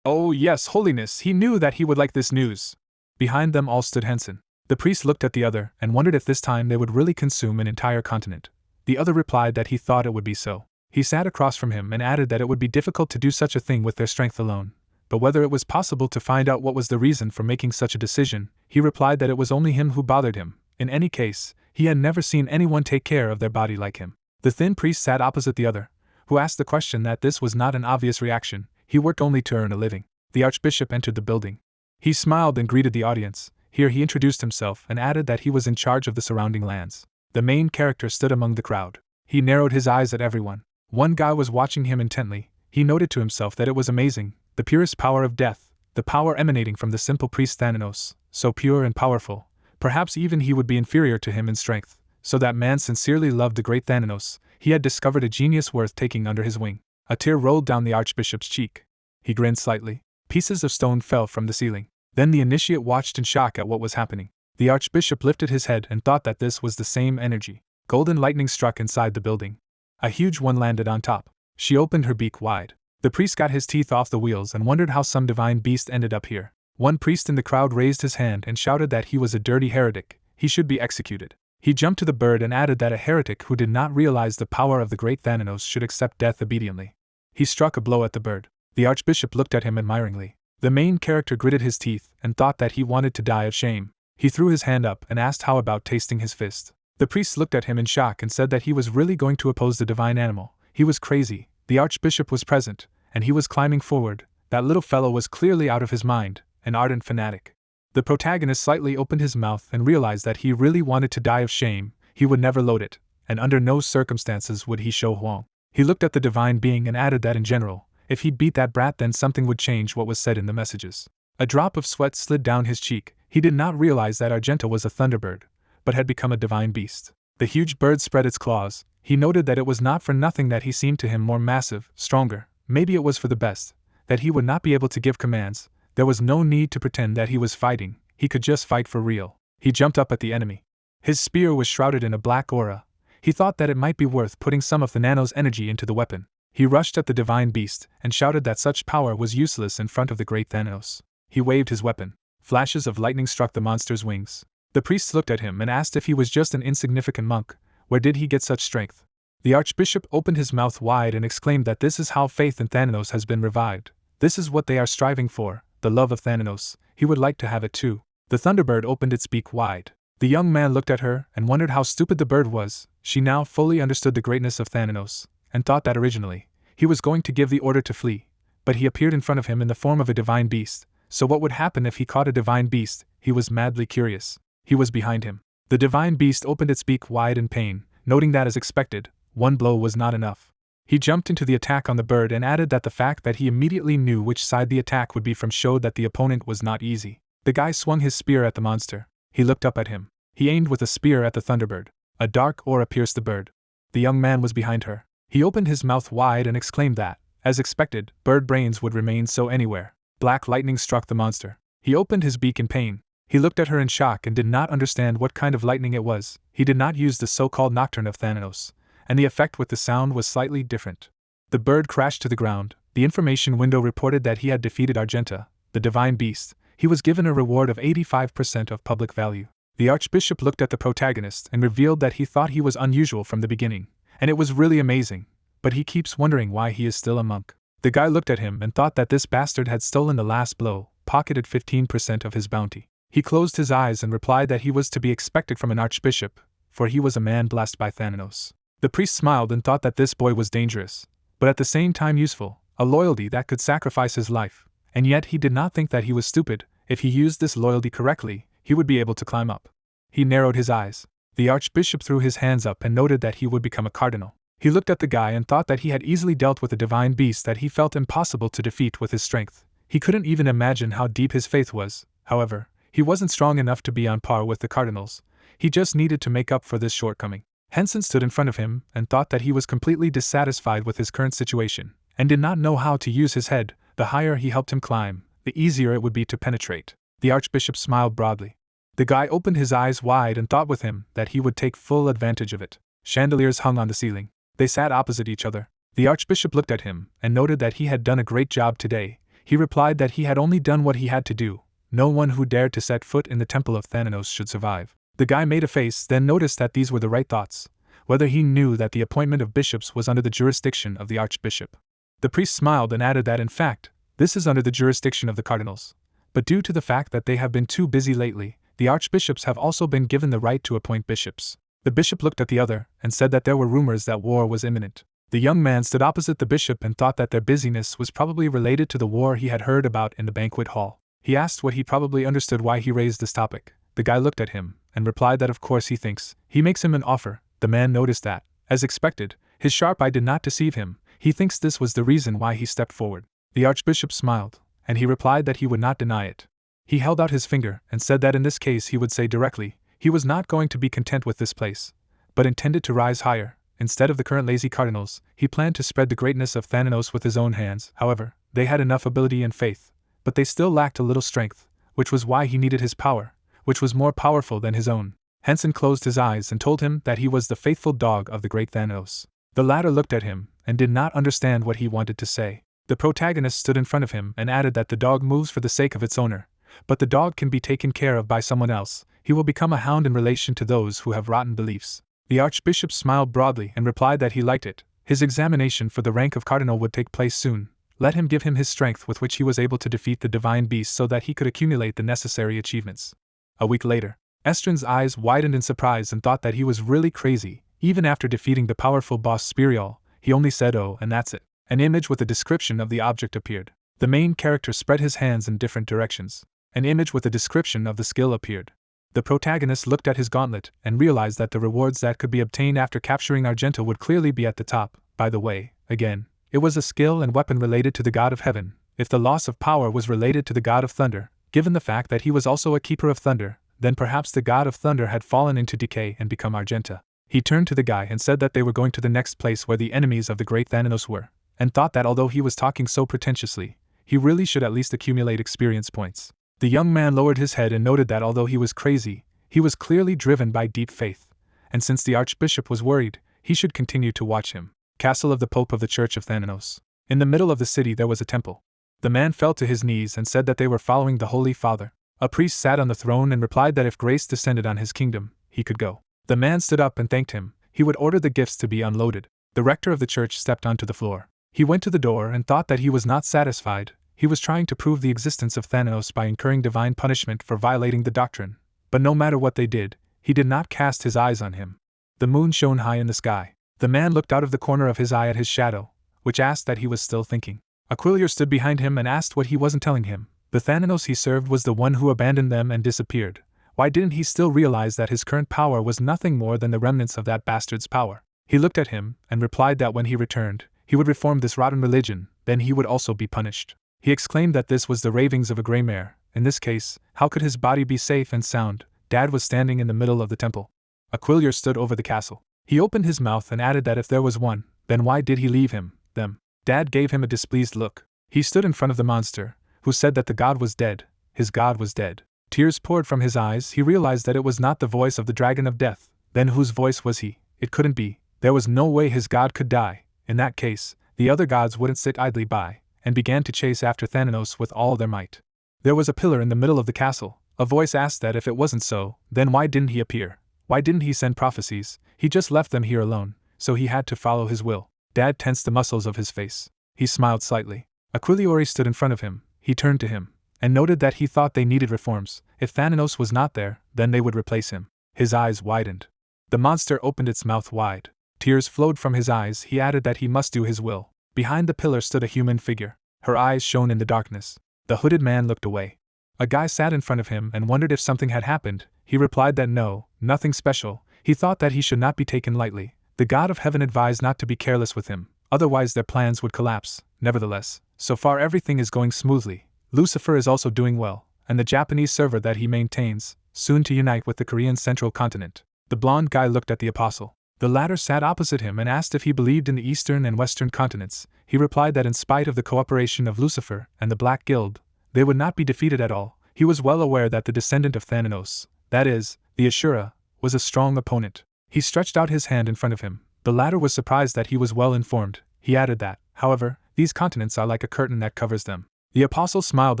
"Oh yes, Holiness, he knew that he would like this news." Behind them all stood Hensen. The priest looked at the other and wondered if this time they would really consume an entire continent. The other replied that he thought it would be so. He sat across from him and added that it would be difficult to do such a thing with their strength alone. But whether it was possible to find out what was the reason for making such a decision, he replied that it was only him who bothered him. In any case, he had never seen anyone take care of their body like him. The thin priest sat opposite the other, who asked the question that this was not an obvious reaction. He worked only to earn a living. The archbishop entered the building. He smiled and greeted the audience. Here he introduced himself and added that he was in charge of the surrounding lands. The main character stood among the crowd. He narrowed his eyes at everyone. One guy was watching him intently. He noted to himself that it was amazing, the purest power of death, the power emanating from the simple priest Thanatos, so pure and powerful. Perhaps even he would be inferior to him in strength. So that man sincerely loved the great Thanatos. He had discovered a genius worth taking under his wing. A tear rolled down the archbishop's cheek. He grinned slightly. Pieces of stone fell from the ceiling. Then the initiate watched in shock at what was happening. The archbishop lifted his head and thought that this was the same energy. Golden lightning struck inside the building. A huge one landed on top. She opened her beak wide. The priest got his teeth off the wheels and wondered how some divine beast ended up here. One priest in the crowd raised his hand and shouted that he was a dirty heretic. He should be executed. He jumped to the bird and added that a heretic who did not realize the power of the great Thanatos should accept death obediently. He struck a blow at the bird. The archbishop looked at him admiringly. The main character gritted his teeth and thought that he wanted to die of shame. He threw his hand up and asked how about tasting his fist. The priest looked at him in shock and said that he was really going to oppose the divine animal. He was crazy. The archbishop was present, and he was climbing forward. That little fellow was clearly out of his mind, an ardent fanatic. The protagonist slightly opened his mouth and realized that he really wanted to die of shame. He would never load it, and under no circumstances would he show Huang. He looked at the divine being and added that in general, if he beat that brat then something would change what was said in the messages. A drop of sweat slid down his cheek. He did not realize that Argento was a thunderbird, but had become a divine beast. The huge bird spread its claws. He noted that it was not for nothing that he seemed to him more massive, stronger. Maybe it was for the best, that he would not be able to give commands. There was no need to pretend that he was fighting. He could just fight for real. He jumped up at the enemy. His spear was shrouded in a black aura. He thought that it might be worth putting some of the nano's energy into the weapon. He rushed at the divine beast and shouted that such power was useless in front of the great Thanatos. He waved his weapon. Flashes of lightning struck the monster's wings. The priest looked at him and asked if he was just an insignificant monk. Where did he get such strength? The archbishop opened his mouth wide and exclaimed that this is how faith in Thanatos has been revived. This is what they are striving for, the love of Thanatos. He would like to have it too. The thunderbird opened its beak wide. The young man looked at her and wondered how stupid the bird was. She now fully understood the greatness of Thanatos, and thought that originally, he was going to give the order to flee. But he appeared in front of him in the form of a divine beast. So what would happen if he caught a divine beast? He was madly curious. He was behind him. The divine beast opened its beak wide in pain, noting that as expected, one blow was not enough. He jumped into the attack on the bird and added that the fact that he immediately knew which side the attack would be from showed that the opponent was not easy. The guy swung his spear at the monster. He looked up at him. He aimed with a spear at the thunderbird. A dark aura pierced the bird. The young man was behind her. He opened his mouth wide and exclaimed that, as expected, bird brains would remain so anywhere. Black lightning struck the monster. He opened his beak in pain. He looked at her in shock and did not understand what kind of lightning it was. He did not use the so-called nocturne of Thanatos, and the effect with the sound was slightly different. The bird crashed to the ground. The information window reported that he had defeated Argenta, the divine beast. He was given a reward of 85% of public value. The archbishop looked at the protagonist and revealed that he thought he was unusual from the beginning, and it was really amazing, but he keeps wondering why he is still a monk. The guy looked at him and thought that this bastard had stolen the last blow, pocketed 15% of his bounty. He closed his eyes and replied that he was to be expected from an archbishop, for he was a man blessed by Thanatos. The priest smiled and thought that this boy was dangerous, but at the same time useful, a loyalty that could sacrifice his life, and yet he did not think that he was stupid. If he used this loyalty correctly, he would be able to climb up. He narrowed his eyes. The archbishop threw his hands up and noted that he would become a cardinal. He looked at the guy and thought that he had easily dealt with a divine beast that he felt impossible to defeat with his strength. He couldn't even imagine how deep his faith was. However, he wasn't strong enough to be on par with the cardinals. He just needed to make up for this shortcoming. Hensen stood in front of him and thought that he was completely dissatisfied with his current situation, and did not know how to use his head. The higher he helped him climb, the easier it would be to penetrate. The archbishop smiled broadly. The guy opened his eyes wide and thought with him that he would take full advantage of it. Chandeliers hung on the ceiling. They sat opposite each other. The archbishop looked at him and noted that he had done a great job today. He replied that he had only done what he had to do. No one who dared to set foot in the temple of Thanatos should survive. The guy made a face, then noticed that these were the right thoughts, whether he knew that the appointment of bishops was under the jurisdiction of the archbishop. The priest smiled and added that in fact, this is under the jurisdiction of the cardinals. But due to the fact that they have been too busy lately, the archbishops have also been given the right to appoint bishops. The bishop looked at the other and said that there were rumors that war was imminent. The young man stood opposite the bishop and thought that their busyness was probably related to the war he had heard about in the banquet hall. He asked what he probably understood why he raised this topic. The guy looked at him and replied that of course he thinks. He makes him an offer. The man noticed that, as expected, his sharp eye did not deceive him. He thinks this was the reason why he stepped forward. The archbishop smiled, and he replied that he would not deny it. He held out his finger and said that in this case he would say directly, he was not going to be content with this place, but intended to rise higher. Instead of the current lazy cardinals, he planned to spread the greatness of Thanatos with his own hands. However, they had enough ability and faith, but they still lacked a little strength, which was why he needed his power, which was more powerful than his own. Hensen closed his eyes and told him that he was the faithful dog of the great Thanatos. The latter looked at him and did not understand what he wanted to say. The protagonist stood in front of him and added that the dog moves for the sake of its owner, but the dog can be taken care of by someone else. He will become a hound in relation to those who have rotten beliefs. The archbishop smiled broadly and replied that he liked it. His examination for the rank of cardinal would take place soon. Let him give him his strength with which he was able to defeat the divine beast so that he could accumulate the necessary achievements. A week later, Estrin's eyes widened in surprise and thought that he was really crazy. Even after defeating the powerful boss Spirial, he only said "oh" and that's it. An image with a description of the object appeared. The main character spread his hands in different directions. An image with a description of the skill appeared. The protagonist looked at his gauntlet and realized that the rewards that could be obtained after capturing Argenta would clearly be at the top. By the way, again, it was a skill and weapon related to the god of heaven. If the loss of power was related to the god of thunder, given the fact that he was also a keeper of thunder, then perhaps the god of thunder had fallen into decay and become Argenta. He turned to the guy and said that they were going to the next place where the enemies of the great Thanatos were, and thought that although he was talking so pretentiously, he really should at least accumulate experience points. The young man lowered his head and noted that although he was crazy, he was clearly driven by deep faith, and since the archbishop was worried, he should continue to watch him. Castle of the Pope of the Church of Thanatos. In the middle of the city there was a temple. The man fell to his knees and said that they were following the Holy Father. A priest sat on the throne and replied that if grace descended on his kingdom, he could go. The man stood up and thanked him. He would order the gifts to be unloaded. The rector of the church stepped onto the floor. He went to the door and thought that he was not satisfied. He was trying to prove the existence of Thanatos by incurring divine punishment for violating the doctrine. But no matter what they did, he did not cast his eyes on him. The moon shone high in the sky. The man looked out of the corner of his eye at his shadow, which asked that he was still thinking. Aquilior stood behind him and asked what he wasn't telling him. The Thanatos he served was the one who abandoned them and disappeared. Why didn't he still realize that his current power was nothing more than the remnants of that bastard's power? He looked at him, and replied that when he returned, he would reform this rotten religion, then he would also be punished. He exclaimed that this was the ravings of a grey mare. In this case, how could his body be safe and sound? Dad was standing in the middle of the temple. Aquillier stood over the castle. He opened his mouth and added that if there was one, then why did he leave them? Dad gave him a displeased look. He stood in front of the monster, who said that the god was dead. His god was dead. Tears poured from his eyes. He realized that it was not the voice of the dragon of death. Then whose voice was he? It couldn't be. There was no way his god could die. In that case, the other gods wouldn't sit idly by, and began to chase after Thanatos with all their might. There was a pillar in the middle of the castle. A voice asked that if it wasn't so, then why didn't he appear? Why didn't he send prophecies? He just left them here alone, so he had to follow his will. Dad tensed the muscles of his face. He smiled slightly. Aquillier stood in front of him. He turned to him, and noted that he thought they needed reforms. If Thanatos was not there, then they would replace him. His eyes widened. The monster opened its mouth wide. Tears flowed from his eyes. He added that he must do his will. Behind the pillar stood a human figure. Her eyes shone in the darkness. The hooded man looked away. A guy sat in front of him and wondered if something had happened. He replied that no, nothing special. He thought that he should not be taken lightly. The god of heaven advised not to be careless with him, otherwise their plans would collapse. Nevertheless, so far everything is going smoothly. Lucifer is also doing well, and the Japanese server that he maintains, soon to unite with the Korean central continent. The blonde guy looked at the apostle. The latter sat opposite him and asked if he believed in the eastern and western continents. He replied that in spite of the cooperation of Lucifer and the Black Guild, they would not be defeated at all. He was well aware that the descendant of Thanatos, that is, the Ashura, was a strong opponent. He stretched out his hand in front of him. The latter was surprised that he was well informed. He added that, however, these continents are like a curtain that covers them. The apostle smiled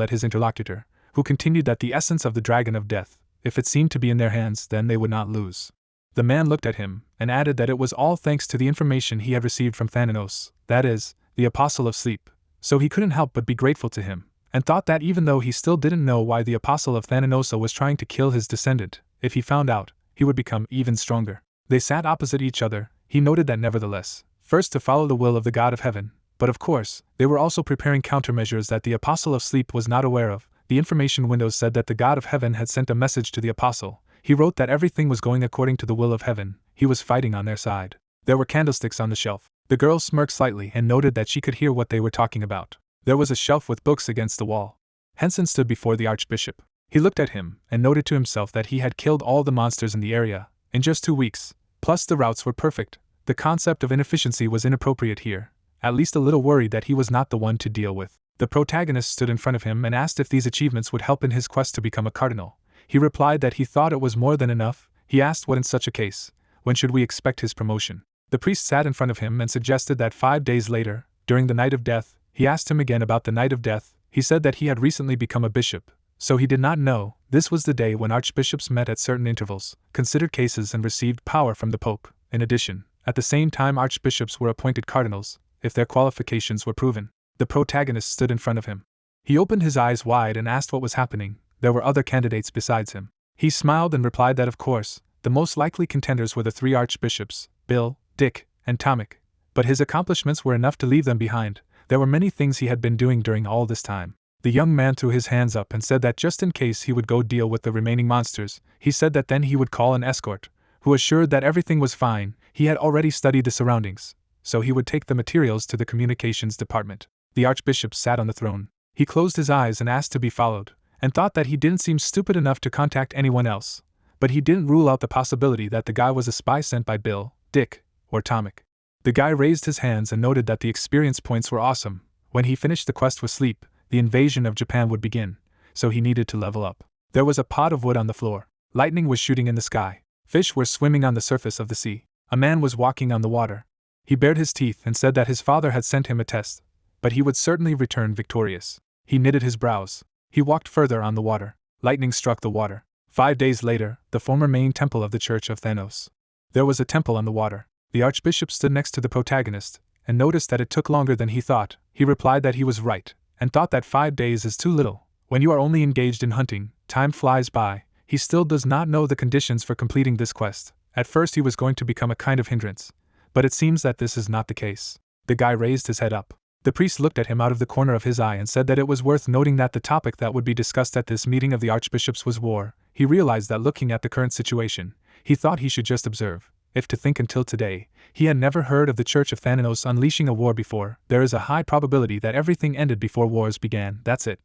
at his interlocutor, who continued that the essence of the dragon of death, if it seemed to be in their hands, then they would not lose. The man looked at him, and added that it was all thanks to the information he had received from Thanatos, that is, the apostle of sleep, so he couldn't help but be grateful to him, and thought that even though he still didn't know why the apostle of Thananosa was trying to kill his descendant, if he found out, he would become even stronger. They sat opposite each other. He noted that nevertheless, first to follow the will of the god of heaven, but of course, they were also preparing countermeasures that the apostle of sleep was not aware of. The information windows said that the god of heaven had sent a message to the apostle. He wrote that everything was going according to the will of heaven. He was fighting on their side. There were candlesticks on the shelf. The girl smirked slightly and noted that she could hear what they were talking about. There was a shelf with books against the wall. Hensen stood before the archbishop. He looked at him and noted to himself that he had killed all the monsters in the area in just 2 weeks. Plus the routes were perfect. The concept of inefficiency was inappropriate here. At least a little worried that he was not the one to deal with. The protagonist stood in front of him and asked if these achievements would help in his quest to become a cardinal. He replied that he thought it was more than enough. He asked what in such a case, when should we expect his promotion? The priest sat in front of him and suggested that 5 days later, during the night of death. He asked him again about the night of death. He said that he had recently become a bishop, so he did not know. This was the day when archbishops met at certain intervals, considered cases and received power from the pope. In addition, at the same time archbishops were appointed cardinals, if their qualifications were proven. The protagonist stood in front of him. He opened his eyes wide and asked what was happening. There were other candidates besides him. He smiled and replied that of course, the most likely contenders were the 3 archbishops, Bill, Dick, and Tomic. But his accomplishments were enough to leave them behind. There were many things he had been doing during all this time. The young man threw his hands up and said that just in case he would go deal with the remaining monsters. He said that then he would call an escort, who assured that everything was fine. He had already studied the surroundings, so he would take the materials to the communications department. The archbishop sat on the throne. He closed his eyes and asked to be followed, and thought that he didn't seem stupid enough to contact anyone else. But he didn't rule out the possibility that the guy was a spy sent by Bill, Dick, or Tomic. The guy raised his hands and noted that the experience points were awesome. When he finished the quest with sleep, the invasion of Japan would begin, so he needed to level up. There was a pot of wood on the floor. Lightning was shooting in the sky. Fish were swimming on the surface of the sea. A man was walking on the water. He bared his teeth and said that his father had sent him a test, but he would certainly return victorious. He knitted his brows. He walked further on the water. Lightning struck the water. 5 days later, the former main temple of the Church of Thanos. There was a temple on the water. The archbishop stood next to the protagonist, and noticed that it took longer than he thought. He replied that he was right, and thought that 5 days is too little. When you are only engaged in hunting, time flies by. He still does not know the conditions for completing this quest. At first he was going to become a kind of hindrance, but it seems that this is not the case. The guy raised his head up. The priest looked at him out of the corner of his eye and said that it was worth noting that the topic that would be discussed at this meeting of the archbishops was war. He realized that looking at the current situation, he thought he should just observe. If to think until today, he had never heard of the Church of Thanatos unleashing a war before, there is a high probability that everything ended before wars began, that's it.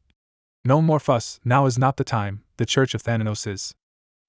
No more fuss, now is not the time, the Church of Thanatos is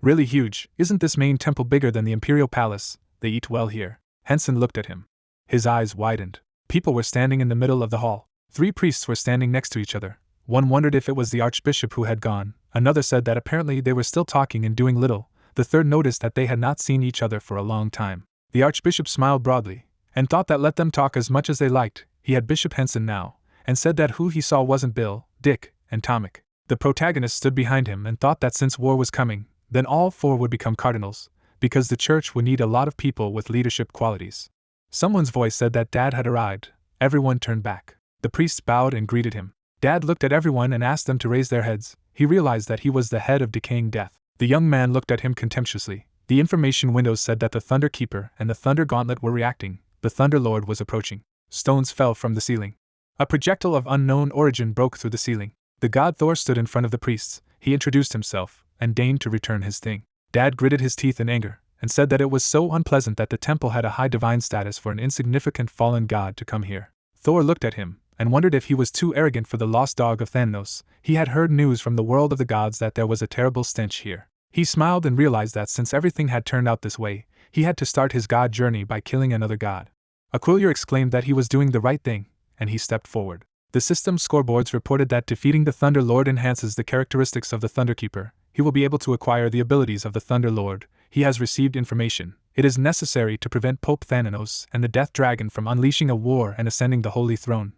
really huge, isn't this main temple bigger than the Imperial Palace? They eat well here. Hensen looked at him. His eyes widened. People were standing in the middle of the hall. 3 priests were standing next to each other. One wondered if it was the archbishop who had gone, another said that apparently they were still talking and doing little, the third noticed that they had not seen each other for a long time. The archbishop smiled broadly, and thought that let them talk as much as they liked. He had Bishop Hensen now, and said that who he saw wasn't Bill, Dick, and Tomic. The protagonist stood behind him and thought that since war was coming, then all 4 would become cardinals, because the church would need a lot of people with leadership qualities. Someone's voice said that Dad had arrived. Everyone turned back. The priests bowed and greeted him. Dad looked at everyone and asked them to raise their heads. He realized that he was the head of decaying death. The young man looked at him contemptuously. The information windows said that the Thunder Keeper and the Thunder Gauntlet were reacting. The Thunder Lord was approaching. Stones fell from the ceiling. A projectile of unknown origin broke through the ceiling. The god Thor stood in front of the priests. He introduced himself, and deigned to return his thing. Dad gritted his teeth in anger, and said that it was so unpleasant that the temple had a high divine status for an insignificant fallen god to come here. Thor looked at him, and wondered if he was too arrogant for the lost dog of Thanatos. He had heard news from the world of the gods that there was a terrible stench here. He smiled and realized that since everything had turned out this way, he had to start his god journey by killing another god. Aquillier exclaimed that he was doing the right thing, and he stepped forward. The system's scoreboards reported that defeating the Thunder Lord enhances the characteristics of the Thunderkeeper. He will be able to acquire the abilities of the Thunder Lord. He has received information. It is necessary to prevent Pope Thanatos and the Death Dragon from unleashing a war and ascending the Holy Throne.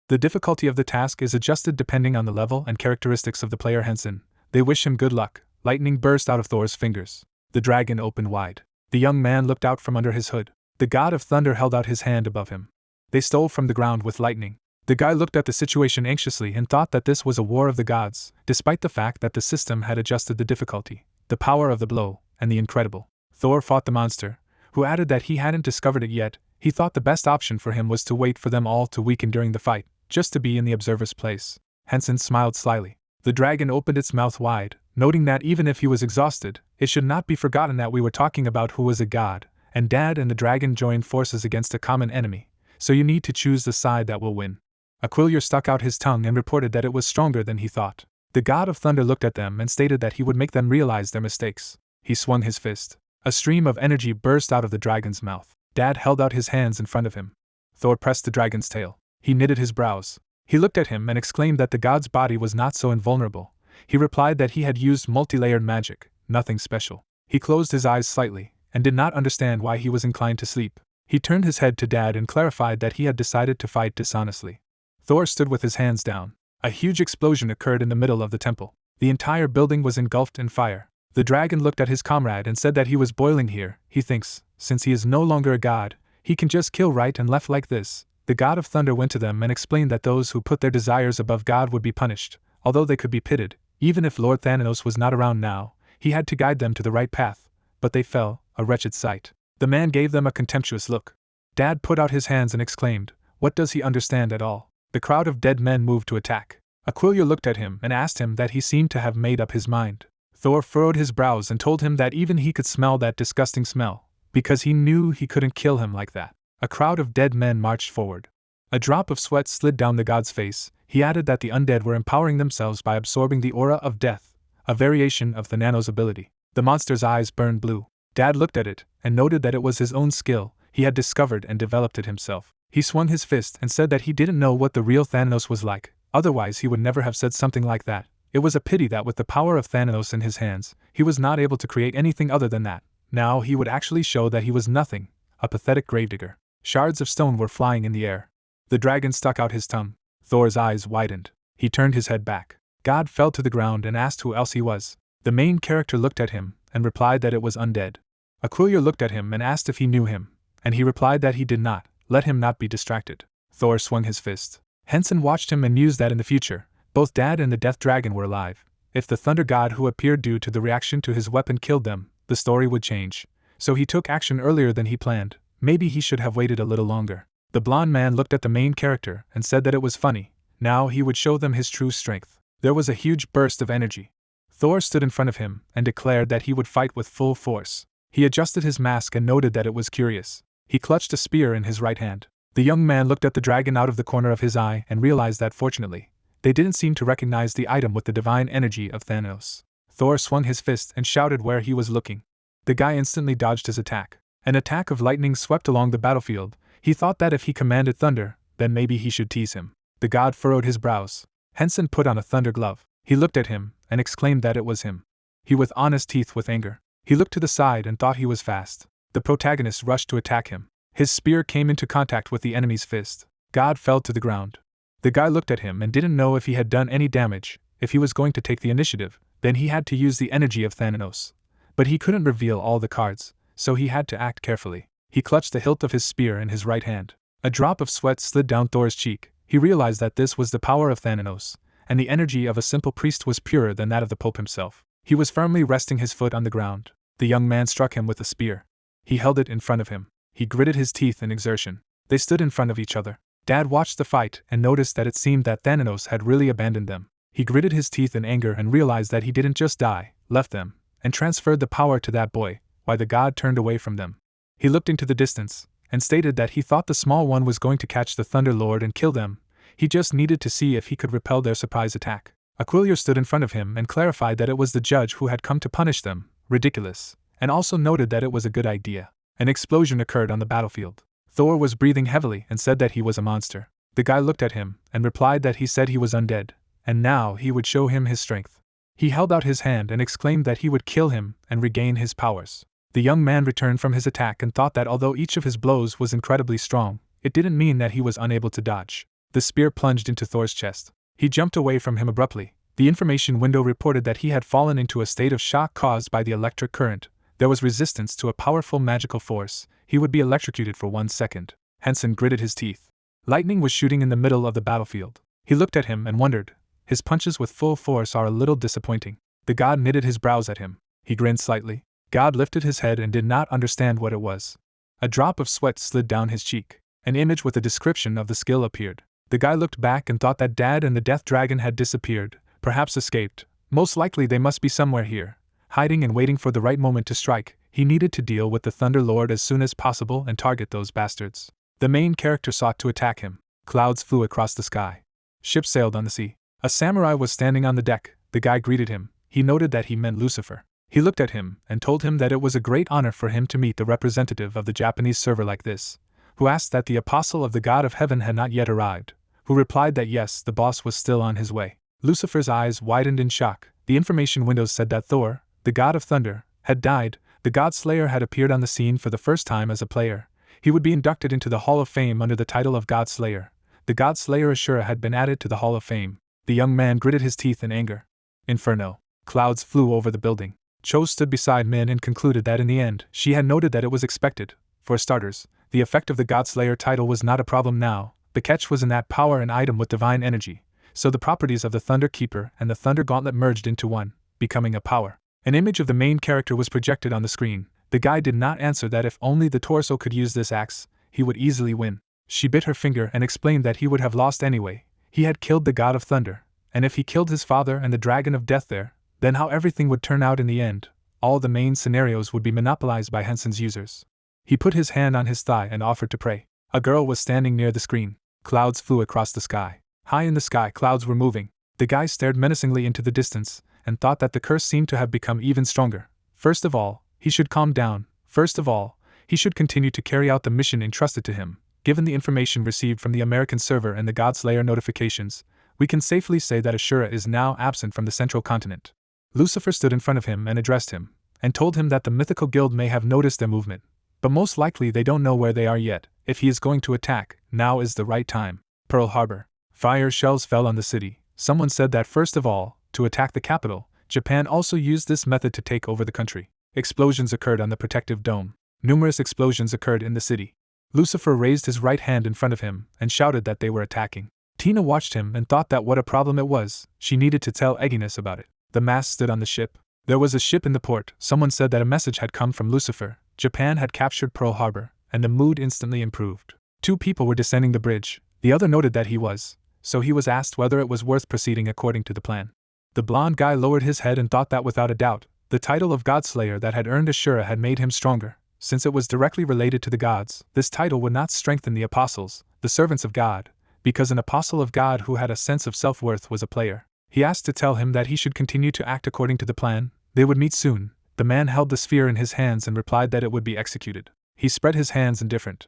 The difficulty of the task is adjusted depending on the level and characteristics of the player. Hensen. They wish him good luck. Lightning burst out of Thor's fingers. The dragon opened wide. The young man looked out from under his hood. The god of thunder held out his hand above him. They stole from the ground with lightning. The guy looked at the situation anxiously and thought that this was a war of the gods, despite the fact that the system had adjusted the difficulty, the power of the blow, and the incredible. Thor fought the monster, who added that he hadn't discovered it yet. He thought the best option for him was to wait for them all to weaken during the fight, just to be in the observer's place. Hensen smiled slyly. The dragon opened its mouth wide, noting that even if he was exhausted, it should not be forgotten that we were talking about who was a god, and Dad and the dragon joined forces against a common enemy, so you need to choose the side that will win. Aquillier stuck out his tongue and reported that it was stronger than he thought. The god of thunder looked at them and stated that he would make them realize their mistakes. He swung his fist. A stream of energy burst out of the dragon's mouth. Dad held out his hands in front of him. Thor pressed the dragon's tail. He knitted his brows. He looked at him and exclaimed that the god's body was not so invulnerable. He replied that he had used multi-layered magic, nothing special. He closed his eyes slightly, and did not understand why he was inclined to sleep. He turned his head to Dad and clarified that he had decided to fight dishonestly. Thor stood with his hands down. A huge explosion occurred in the middle of the temple. The entire building was engulfed in fire. The dragon looked at his comrade and said that he was boiling here. He thinks, since he is no longer a god, he can just kill right and left like this. The god of thunder went to them and explained that those who put their desires above God would be punished, although they could be pitied. Even if Lord Thanatos was not around now, he had to guide them to the right path. But they fell, a wretched sight. The man gave them a contemptuous look. Dad put out his hands and exclaimed, "What does he understand at all?" The crowd of dead men moved to attack. Aquillier looked at him and asked him that he seemed to have made up his mind. Thor furrowed his brows and told him that even he could smell that disgusting smell, because he knew he couldn't kill him like that. A crowd of dead men marched forward. A drop of sweat slid down the god's face. He added that the undead were empowering themselves by absorbing the aura of death, a variation of Thanatos' ability. The monster's eyes burned blue. Dad looked at it, and noted that it was his own skill. He had discovered and developed it himself. He swung his fist and said that he didn't know what the real Thanatos was like, otherwise he would never have said something like that. It was a pity that with the power of Thanatos in his hands, he was not able to create anything other than that. Now he would actually show that he was nothing, a pathetic gravedigger. Shards of stone were flying in the air. The dragon stuck out his tongue. Thor's eyes widened. He turned his head back. God fell to the ground and asked who else he was. The main character looked at him, and replied that it was undead. Aquillier looked at him and asked if he knew him, and he replied that he did not. Let him not be distracted. Thor swung his fist. Hensen watched him and mused that in the future, both Dad and the Death Dragon were alive. If the Thunder God who appeared due to the reaction to his weapon killed them, the story would change. So he took action earlier than he planned. Maybe he should have waited a little longer. The blonde man looked at the main character and said that it was funny. Now he would show them his true strength. There was a huge burst of energy. Thor stood in front of him and declared that he would fight with full force. He adjusted his mask and noted that it was curious. He clutched a spear in his right hand. The young man looked at the dragon out of the corner of his eye and realized that fortunately, they didn't seem to recognize the item with the divine energy of Thanos. Thor swung his fist and shouted where he was looking. The guy instantly dodged his attack. An attack of lightning swept along the battlefield. He thought that if he commanded thunder, then maybe he should tease him. The god furrowed his brows. Hensen put on a thunder glove. He looked at him and exclaimed that it was him. He with honest teeth with anger. He looked to the side and thought he was fast. The protagonist rushed to attack him. His spear came into contact with the enemy's fist. God fell to the ground. The guy looked at him and didn't know if he had done any damage. If he was going to take the initiative, then he had to use the energy of Thanos. But he couldn't reveal all the cards, so he had to act carefully. He clutched the hilt of his spear in his right hand. A drop of sweat slid down Thor's cheek. He realized that this was the power of Thanos, and the energy of a simple priest was purer than that of the Pope himself. He was firmly resting his foot on the ground. The young man struck him with a spear. He held it in front of him. He gritted his teeth in exertion. They stood in front of each other. Dad watched the fight and noticed that it seemed that Thanos had really abandoned them. He gritted his teeth in anger and realized that he didn't just die, left them, and transferred the power to that boy, while the god turned away from them. He looked into the distance, and stated that he thought the small one was going to catch the Thunder Lord and kill them. He just needed to see if he could repel their surprise attack. Aquilio stood in front of him and clarified that it was the judge who had come to punish them, ridiculous, and also noted that it was a good idea. An explosion occurred on the battlefield. Thor was breathing heavily and said that he was a monster. The guy looked at him and replied that he said he was undead, and now he would show him his strength. He held out his hand and exclaimed that he would kill him and regain his powers. The young man returned from his attack and thought that although each of his blows was incredibly strong, it didn't mean that he was unable to dodge. The spear plunged into Thor's chest. He jumped away from him abruptly. The information window reported that he had fallen into a state of shock caused by the electric current. There was resistance to a powerful magical force. He would be electrocuted for 1 second. Hensen gritted his teeth. Lightning was shooting in the middle of the battlefield. He looked at him and wondered. His punches with full force are a little disappointing. The god knitted his brows at him. He grinned slightly. God lifted his head and did not understand what it was. A drop of sweat slid down his cheek. An image with a description of the skill appeared. The guy looked back and thought that Dad and the Death Dragon had disappeared, perhaps escaped. Most likely they must be somewhere here, hiding and waiting for the right moment to strike. He needed to deal with the Thunder Lord as soon as possible and target those bastards. The main character sought to attack him. Clouds flew across the sky. Ships sailed on the sea. A samurai was standing on the deck. The guy greeted him. He noted that he meant Lucifer. He looked at him and told him that it was a great honor for him to meet the representative of the Japanese server like this, who asked that the apostle of the God of Heaven had not yet arrived, who replied that yes, the boss was still on his way. Lucifer's eyes widened in shock. The information windows said that Thor, the god of thunder, had died. The God Slayer had appeared on the scene for the first time as a player. He would be inducted into the Hall of Fame under the title of God Slayer. The God Slayer Ashura had been added to the Hall of Fame. The young man gritted his teeth in anger. Inferno. Clouds flew over the building. Cho stood beside Min and concluded that in the end, she had noted that it was expected. For starters, the effect of the God Slayer title was not a problem now. The catch was in that power and item with divine energy. So the properties of the Thunder Keeper and the Thunder Gauntlet merged into one, becoming a power. An image of the main character was projected on the screen. The guy did not answer that if only the torso could use this axe, he would easily win. She bit her finger and explained that he would have lost anyway. He had killed the God of Thunder, and if he killed his father and the Dragon of Death there, then how everything would turn out in the end. All the main scenarios would be monopolized by Hensen's users. He put his hand on his thigh and offered to pray. A girl was standing near the screen. Clouds flew across the sky. High in the sky, clouds were moving. The guy stared menacingly into the distance and thought that the curse seemed to have become even stronger. First of all, he should calm down. First of all, he should continue to carry out the mission entrusted to him. Given the information received from the American server and the Godslayer notifications, we can safely say that Ashura is now absent from the central continent. Lucifer stood in front of him and addressed him, and told him that the mythical guild may have noticed their movement, but most likely they don't know where they are yet. If he is going to attack, now is the right time. Pearl Harbor. Fire shells fell on the city. Someone said that first of all, to attack the capital, Japan also used this method to take over the country. Explosions occurred on the protective dome. Numerous explosions occurred in the city. Lucifer raised his right hand in front of him and shouted that they were attacking. Tina watched him and thought that what a problem it was. She needed to tell Eginus about it. The mass stood on the ship. There was a ship in the port. Someone said that a message had come from Lucifer. Japan had captured Pearl Harbor, and the mood instantly improved. 2 people were descending the bridge. The other noted that he was, so he was asked whether it was worth proceeding according to the plan. The blonde guy lowered his head and thought that without a doubt, The title of Godslayer that had earned Ashura had made him stronger. Since it was directly related to the gods, this title would not strengthen the apostles, the servants of God, because an apostle of God who had a sense of self-worth was a player. He asked to tell him that he should continue to act according to the plan. They would meet soon. The man held the sphere in his hands and replied that it would be executed. He spread his hands indifferent.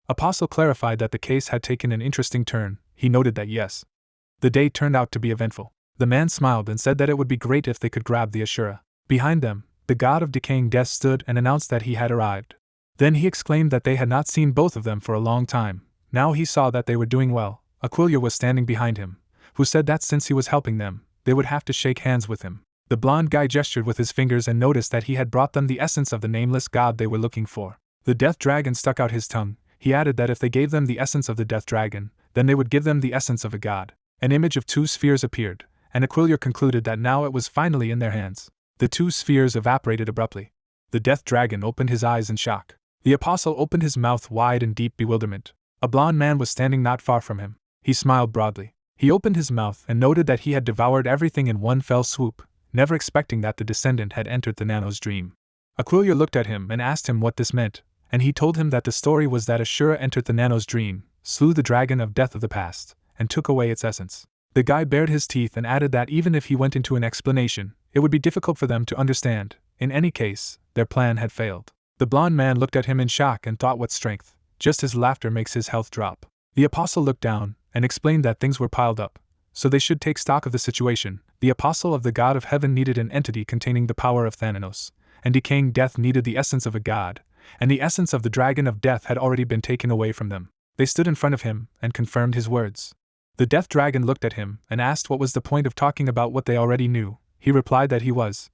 Apostle clarified that the case had taken an interesting turn. He noted that yes. The day turned out to be eventful. The man smiled and said that it would be great if they could grab the Ashura. Behind them, the god of decaying death stood and announced that he had arrived. Then he exclaimed that they had not seen both of them for a long time. Now he saw that they were doing well. Aquila was standing behind him, who said that since he was helping them, they would have to shake hands with him. The blonde guy gestured with his fingers and noticed that he had brought them the essence of the nameless god they were looking for. The death dragon stuck out his tongue. He added that if they gave them the essence of the death dragon, then they would give them the essence of a god. An image of two spheres appeared, and Aquila concluded that now it was finally in their hands. The two spheres evaporated abruptly. The death dragon opened his eyes in shock. The apostle opened his mouth wide in deep bewilderment. A blond man was standing not far from him. He smiled broadly. He opened his mouth and noted that he had devoured everything in one fell swoop, never expecting that the descendant had entered the Nano's dream. Aquila looked at him and asked him what this meant, and he told him that the story was that Ashura entered the Nano's dream, slew the dragon of death of the past, and took away its essence. The guy bared his teeth and added that even if he went into an explanation, it would be difficult for them to understand. In any case, their plan had failed. The blond man looked at him in shock and thought what strength. Just as laughter makes his health drop. The apostle looked down and explained that things were piled up, so they should take stock of the situation. The apostle of the god of heaven needed an entity containing the power of Thanatos, and decaying death needed the essence of a god, and the essence of the dragon of death had already been taken away from them. They stood in front of him and confirmed his words. The death dragon looked at him and asked what was the point of talking about what they already knew. He replied that he was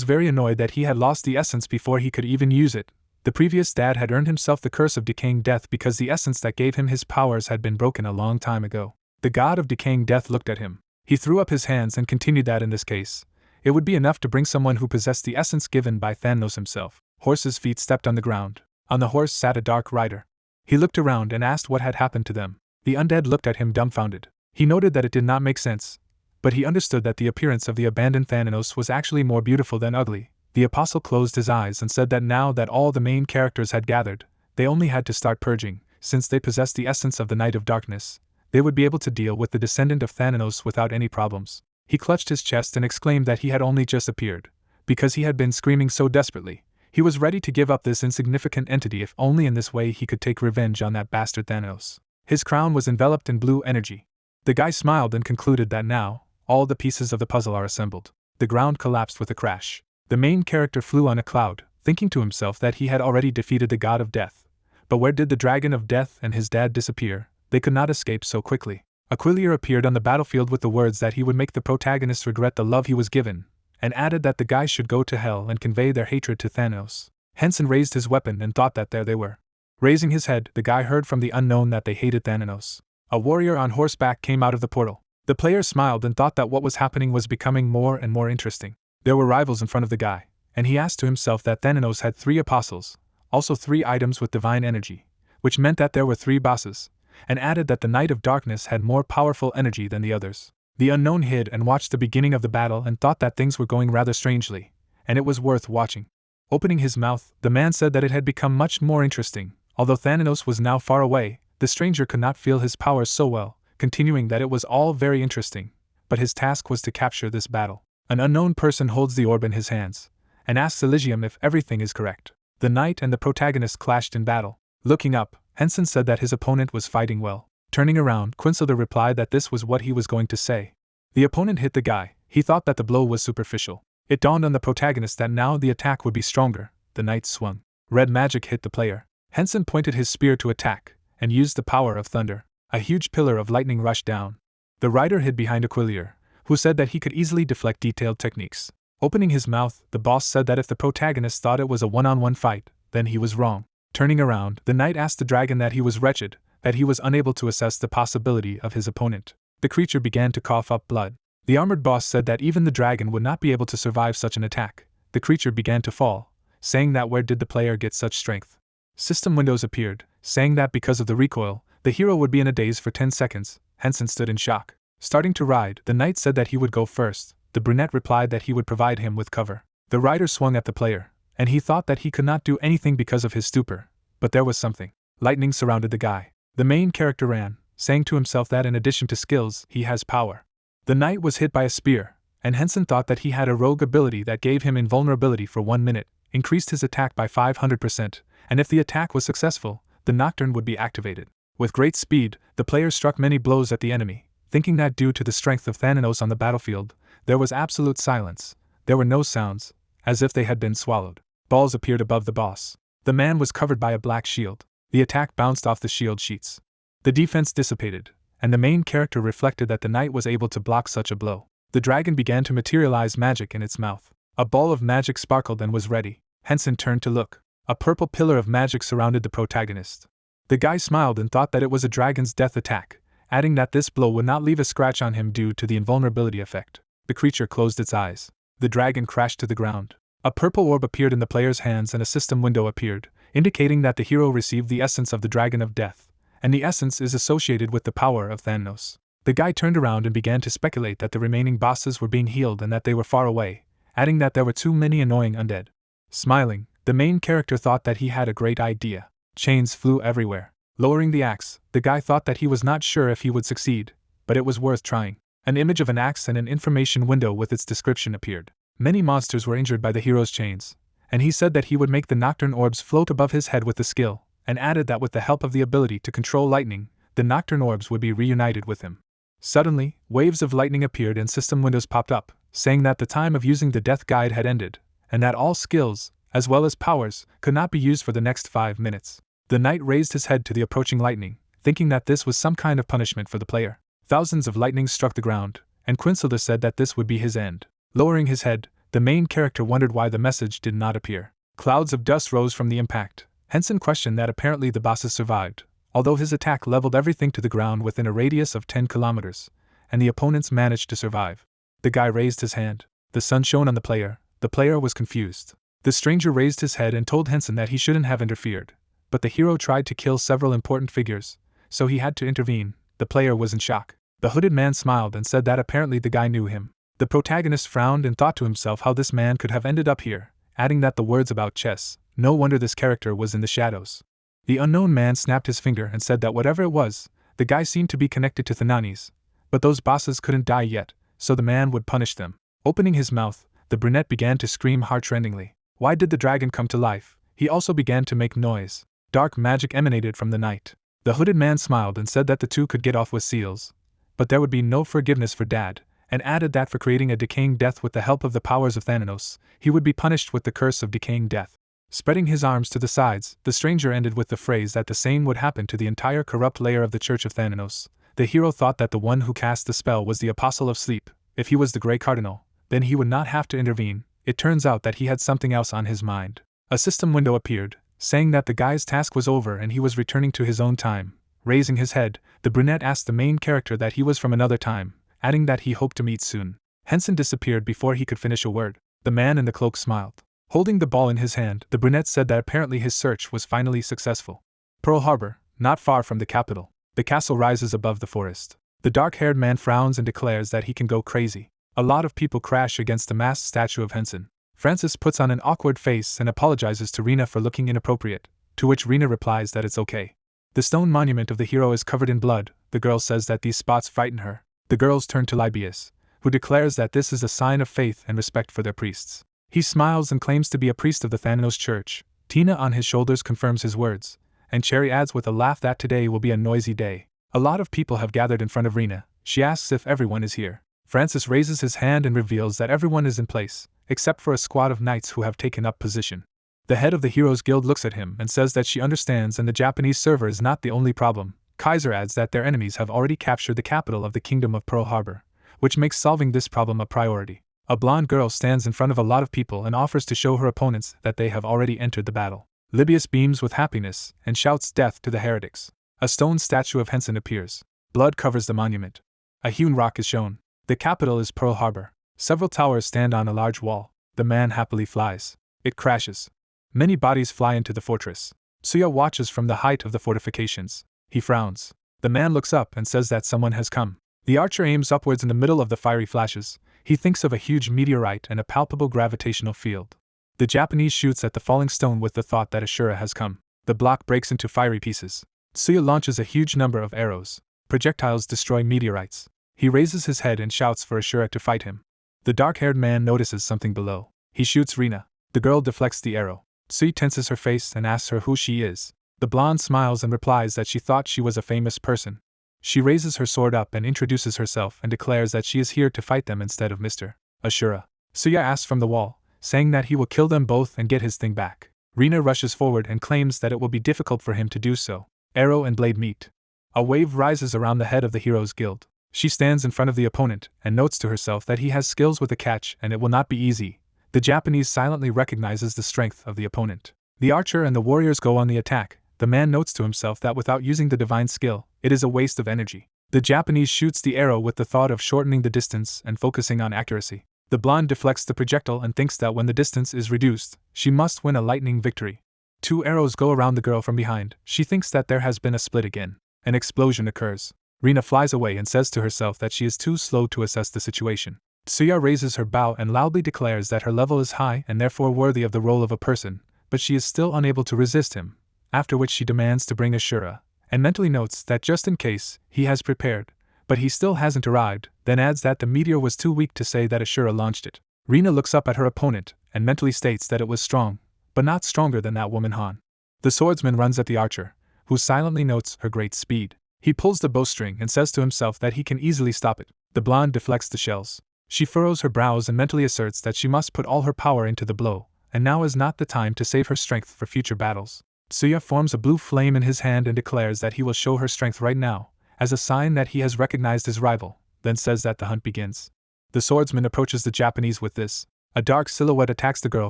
very annoyed that he had lost the essence before he could even use it. The previous dad had earned himself the curse of decaying death because the essence that gave him his powers had been broken a long time ago. The god of decaying death looked at him. He threw up his hands and continued that in this case, it would be enough to bring someone who possessed the essence given by Thanatos himself. Horses' feet stepped on the ground. On the horse sat a dark rider. He looked around and asked what had happened to them. The undead looked at him dumbfounded. He noted that it did not make sense, but he understood that the appearance of the abandoned Thanatos was actually more beautiful than ugly. The apostle closed his eyes and said that now that all the main characters had gathered, they only had to start purging. Since they possessed the essence of the Night of Darkness, they would be able to deal with the descendant of Thanatos without any problems. He clutched his chest and exclaimed that he had only just appeared, because he had been screaming so desperately. He was ready to give up this insignificant entity if only in this way he could take revenge on that bastard Thanatos. His crown was enveloped in blue energy. The guy smiled and concluded that now, all the pieces of the puzzle are assembled. The ground collapsed with a crash. The main character flew on a cloud, thinking to himself that he had already defeated the god of death. But where did the dragon of death and his dad disappear? They could not escape so quickly. Aquila appeared on the battlefield with the words that he would make the protagonist regret the love he was given, and added that the guys should go to hell and convey their hatred to Thanatos. Hensen raised his weapon and thought that there they were. Raising his head, the guy heard from the unknown that they hated Thanatos. A warrior on horseback came out of the portal. The player smiled and thought that what was happening was becoming more and more interesting. There were rivals in front of the guy, and he asked to himself that Thanatos had 3 apostles, also 3 items with divine energy, which meant that there were 3 bosses, and added that the Night of Darkness had more powerful energy than the others. The unknown hid and watched the beginning of the battle and thought that things were going rather strangely, and it was worth watching. Opening his mouth, the man said that it had become much more interesting. Although Thanatos was now far away, the stranger could not feel his powers so well, continuing that it was all very interesting, but his task was to capture this battle. An unknown person holds the orb in his hands, and asks Elysium if everything is correct. The knight and the protagonist clashed in battle. Looking up, Hensen said that his opponent was fighting well. Turning around, Quincelder replied that this was what he was going to say. The opponent hit the guy. He thought that the blow was superficial. It dawned on the protagonist that now the attack would be stronger. The knight swung. Red magic hit the player. Hensen pointed his spear to attack, and used the power of thunder. A huge pillar of lightning rushed down. The rider hid behind Aquila, who said that he could easily deflect detailed techniques. Opening his mouth, the boss said that if the protagonist thought it was a one-on-one fight, then he was wrong. Turning around, the knight asked the dragon that he was wretched, that he was unable to assess the possibility of his opponent. The creature began to cough up blood. The armored boss said that even the dragon would not be able to survive such an attack. The creature began to fall, saying that where did the player get such strength? System windows appeared, saying that because of the recoil, the hero would be in a daze for 10 seconds. Hensen stood in shock. Starting to ride, the knight said that he would go first. The brunette replied that he would provide him with cover. The rider swung at the player, and he thought that he could not do anything because of his stupor, but there was something. Lightning surrounded the guy. The main character ran, saying to himself that in addition to skills, he has power. The knight was hit by a spear, and Hensen thought that he had a rogue ability that gave him invulnerability for 1 minute, increased his attack by 500%, and if the attack was successful, the nocturne would be activated. With great speed, the player struck many blows at the enemy, thinking that due to the strength of Thanatos on the battlefield, there was absolute silence. There were no sounds, as if they had been swallowed. Balls appeared above the boss. The man was covered by a black shield. The attack bounced off the shield sheets. The defense dissipated, and the main character reflected that the knight was able to block such a blow. The dragon began to materialize magic in its mouth. A ball of magic sparkled and was ready. Hensen turned to look. A purple pillar of magic surrounded the protagonist. The guy smiled and thought that it was a dragon's death attack, adding that this blow would not leave a scratch on him due to the invulnerability effect. The creature closed its eyes. The dragon crashed to the ground. A purple orb appeared in the player's hands and a system window appeared, indicating that the hero received the essence of the dragon of death, and the essence is associated with the power of Thanatos. The guy turned around and began to speculate that the remaining bosses were being healed and that they were far away, adding that there were too many annoying undead. Smiling, the main character thought that he had a great idea. Chains flew everywhere. Lowering the axe, the guy thought that he was not sure if he would succeed, but it was worth trying. An image of an axe and an information window with its description appeared. Many monsters were injured by the hero's chains, and he said that he would make the nocturne orbs float above his head with the skill, and added that with the help of the ability to control lightning, the nocturne orbs would be reunited with him. Suddenly, waves of lightning appeared and system windows popped up, saying that the time of using the death guide had ended, and that all skills, as well as powers, could not be used for the next 5 minutes. The knight raised his head to the approaching lightning, thinking that this was some kind of punishment for the player. Thousands of lightnings struck the ground, and Quinsilda said that this would be his end. Lowering his head, the main character wondered why the message did not appear. Clouds of dust rose from the impact. Hensen questioned that apparently the bosses survived, although his attack leveled everything to the ground within a radius of 10 kilometers, and the opponents managed to survive. The guy raised his hand. The sun shone on the player. The player was confused. The stranger raised his head and told Hensen that he shouldn't have interfered, but the hero tried to kill several important figures, so he had to intervene. The player was in shock. The hooded man smiled and said that apparently the guy knew him. The protagonist frowned and thought to himself how this man could have ended up here, adding that the words about chess, no wonder this character was in the shadows. The unknown man snapped his finger and said that whatever it was, the guy seemed to be connected to Thananis, but those bosses couldn't die yet, so the man would punish them. Opening his mouth, the brunette began to scream heart-rendingly. Why did the dragon come to life? He also began to make noise. Dark magic emanated from the night. The hooded man smiled and said that the two could get off with seals, but there would be no forgiveness for Dad, and added that for creating a decaying death with the help of the powers of Thanatos, he would be punished with the curse of decaying death. Spreading his arms to the sides, the stranger ended with the phrase that the same would happen to the entire corrupt layer of the Church of Thanatos. The hero thought that the one who cast the spell was the Apostle of Sleep. If he was the Grey Cardinal, then he would not have to intervene. It turns out that he had something else on his mind. A system window appeared, saying that the guy's task was over and he was returning to his own time. Raising his head, the brunette asked the main character that he was from another time, adding that he hoped to meet soon. Hensen disappeared before he could finish a word. The man in the cloak smiled. Holding the ball in his hand, the brunette said that apparently his search was finally successful. Pearl Harbor, not far from the capital. The castle rises above the forest. The dark-haired man frowns and declares that he can go crazy. A lot of people crash against the masked statue of Hensen. Francis puts on an awkward face and apologizes to Rina for looking inappropriate, to which Rina replies that it's okay. The stone monument of the hero is covered in blood. The girl says that these spots frighten her. The girls turn to Libius, who declares that this is a sign of faith and respect for their priests. He smiles and claims to be a priest of the Thanatos Church. Tina on his shoulders confirms his words, and Cherry adds with a laugh that today will be a noisy day. A lot of people have gathered in front of Rina. She asks if everyone is here. Francis raises his hand and reveals that everyone is in place, except for a squad of knights who have taken up position. The head of the Heroes Guild looks at him and says that she understands and the Japanese server is not the only problem. Kaiser adds that their enemies have already captured the capital of the Kingdom of Pearl Harbor, which makes solving this problem a priority. A blonde girl stands in front of a lot of people and offers to show her opponents that they have already entered the battle. Libius beams with happiness and shouts death to the heretics. A stone statue of Hensen appears. Blood covers the monument. A hewn rock is shown. The capital is Pearl Harbor. Several towers stand on a large wall. The man happily flies. It crashes. Many bodies fly into the fortress. Suya watches from the height of the fortifications. He frowns. The man looks up and says that someone has come. The archer aims upwards in the middle of the fiery flashes. He thinks of a huge meteorite and a palpable gravitational field. The Japanese shoots at the falling stone with the thought that Ashura has come. The block breaks into fiery pieces. Tsuya launches a huge number of arrows. Projectiles destroy meteorites. He raises his head and shouts for Ashura to fight him. The dark-haired man notices something below. He shoots Rina. The girl deflects the arrow. Tsuya tenses her face and asks her who she is. The blonde smiles and replies that she thought she was a famous person. She raises her sword up and introduces herself and declares that she is here to fight them instead of Mr. Ashura. Tsuya asks from the wall, saying that he will kill them both and get his thing back. Rina rushes forward and claims that it will be difficult for him to do so. Arrow and blade meet. A wave rises around the head of the Heroes Guild. She stands in front of the opponent and notes to herself that he has skills with a catch and it will not be easy. The Japanese silently recognizes the strength of the opponent. The archer and the warriors go on the attack. The man notes to himself that without using the divine skill, it is a waste of energy. The Japanese shoots the arrow with the thought of shortening the distance and focusing on accuracy. The blonde deflects the projectile and thinks that when the distance is reduced, she must win a lightning victory. 2 arrows go around the girl from behind. She thinks that there has been a split again. An explosion occurs. Rina flies away and says to herself that she is too slow to assess the situation. Tsuya raises her bow and loudly declares that her level is high and therefore worthy of the role of a person, but she is still unable to resist him, after which she demands to bring Ashura, and mentally notes that just in case, he has prepared, but he still hasn't arrived, then adds that the meteor was too weak to say that Ashura launched it. Rina looks up at her opponent and mentally states that it was strong, but not stronger than that woman Han. The swordsman runs at the archer, who silently notes her great speed. He pulls the bowstring and says to himself that he can easily stop it. The blonde deflects the shells. She furrows her brows and mentally asserts that she must put all her power into the blow, and now is not the time to save her strength for future battles. Tsuya forms a blue flame in his hand and declares that he will show her strength right now, as a sign that he has recognized his rival, then says that the hunt begins. The swordsman approaches the Japanese with this. A dark silhouette attacks the girl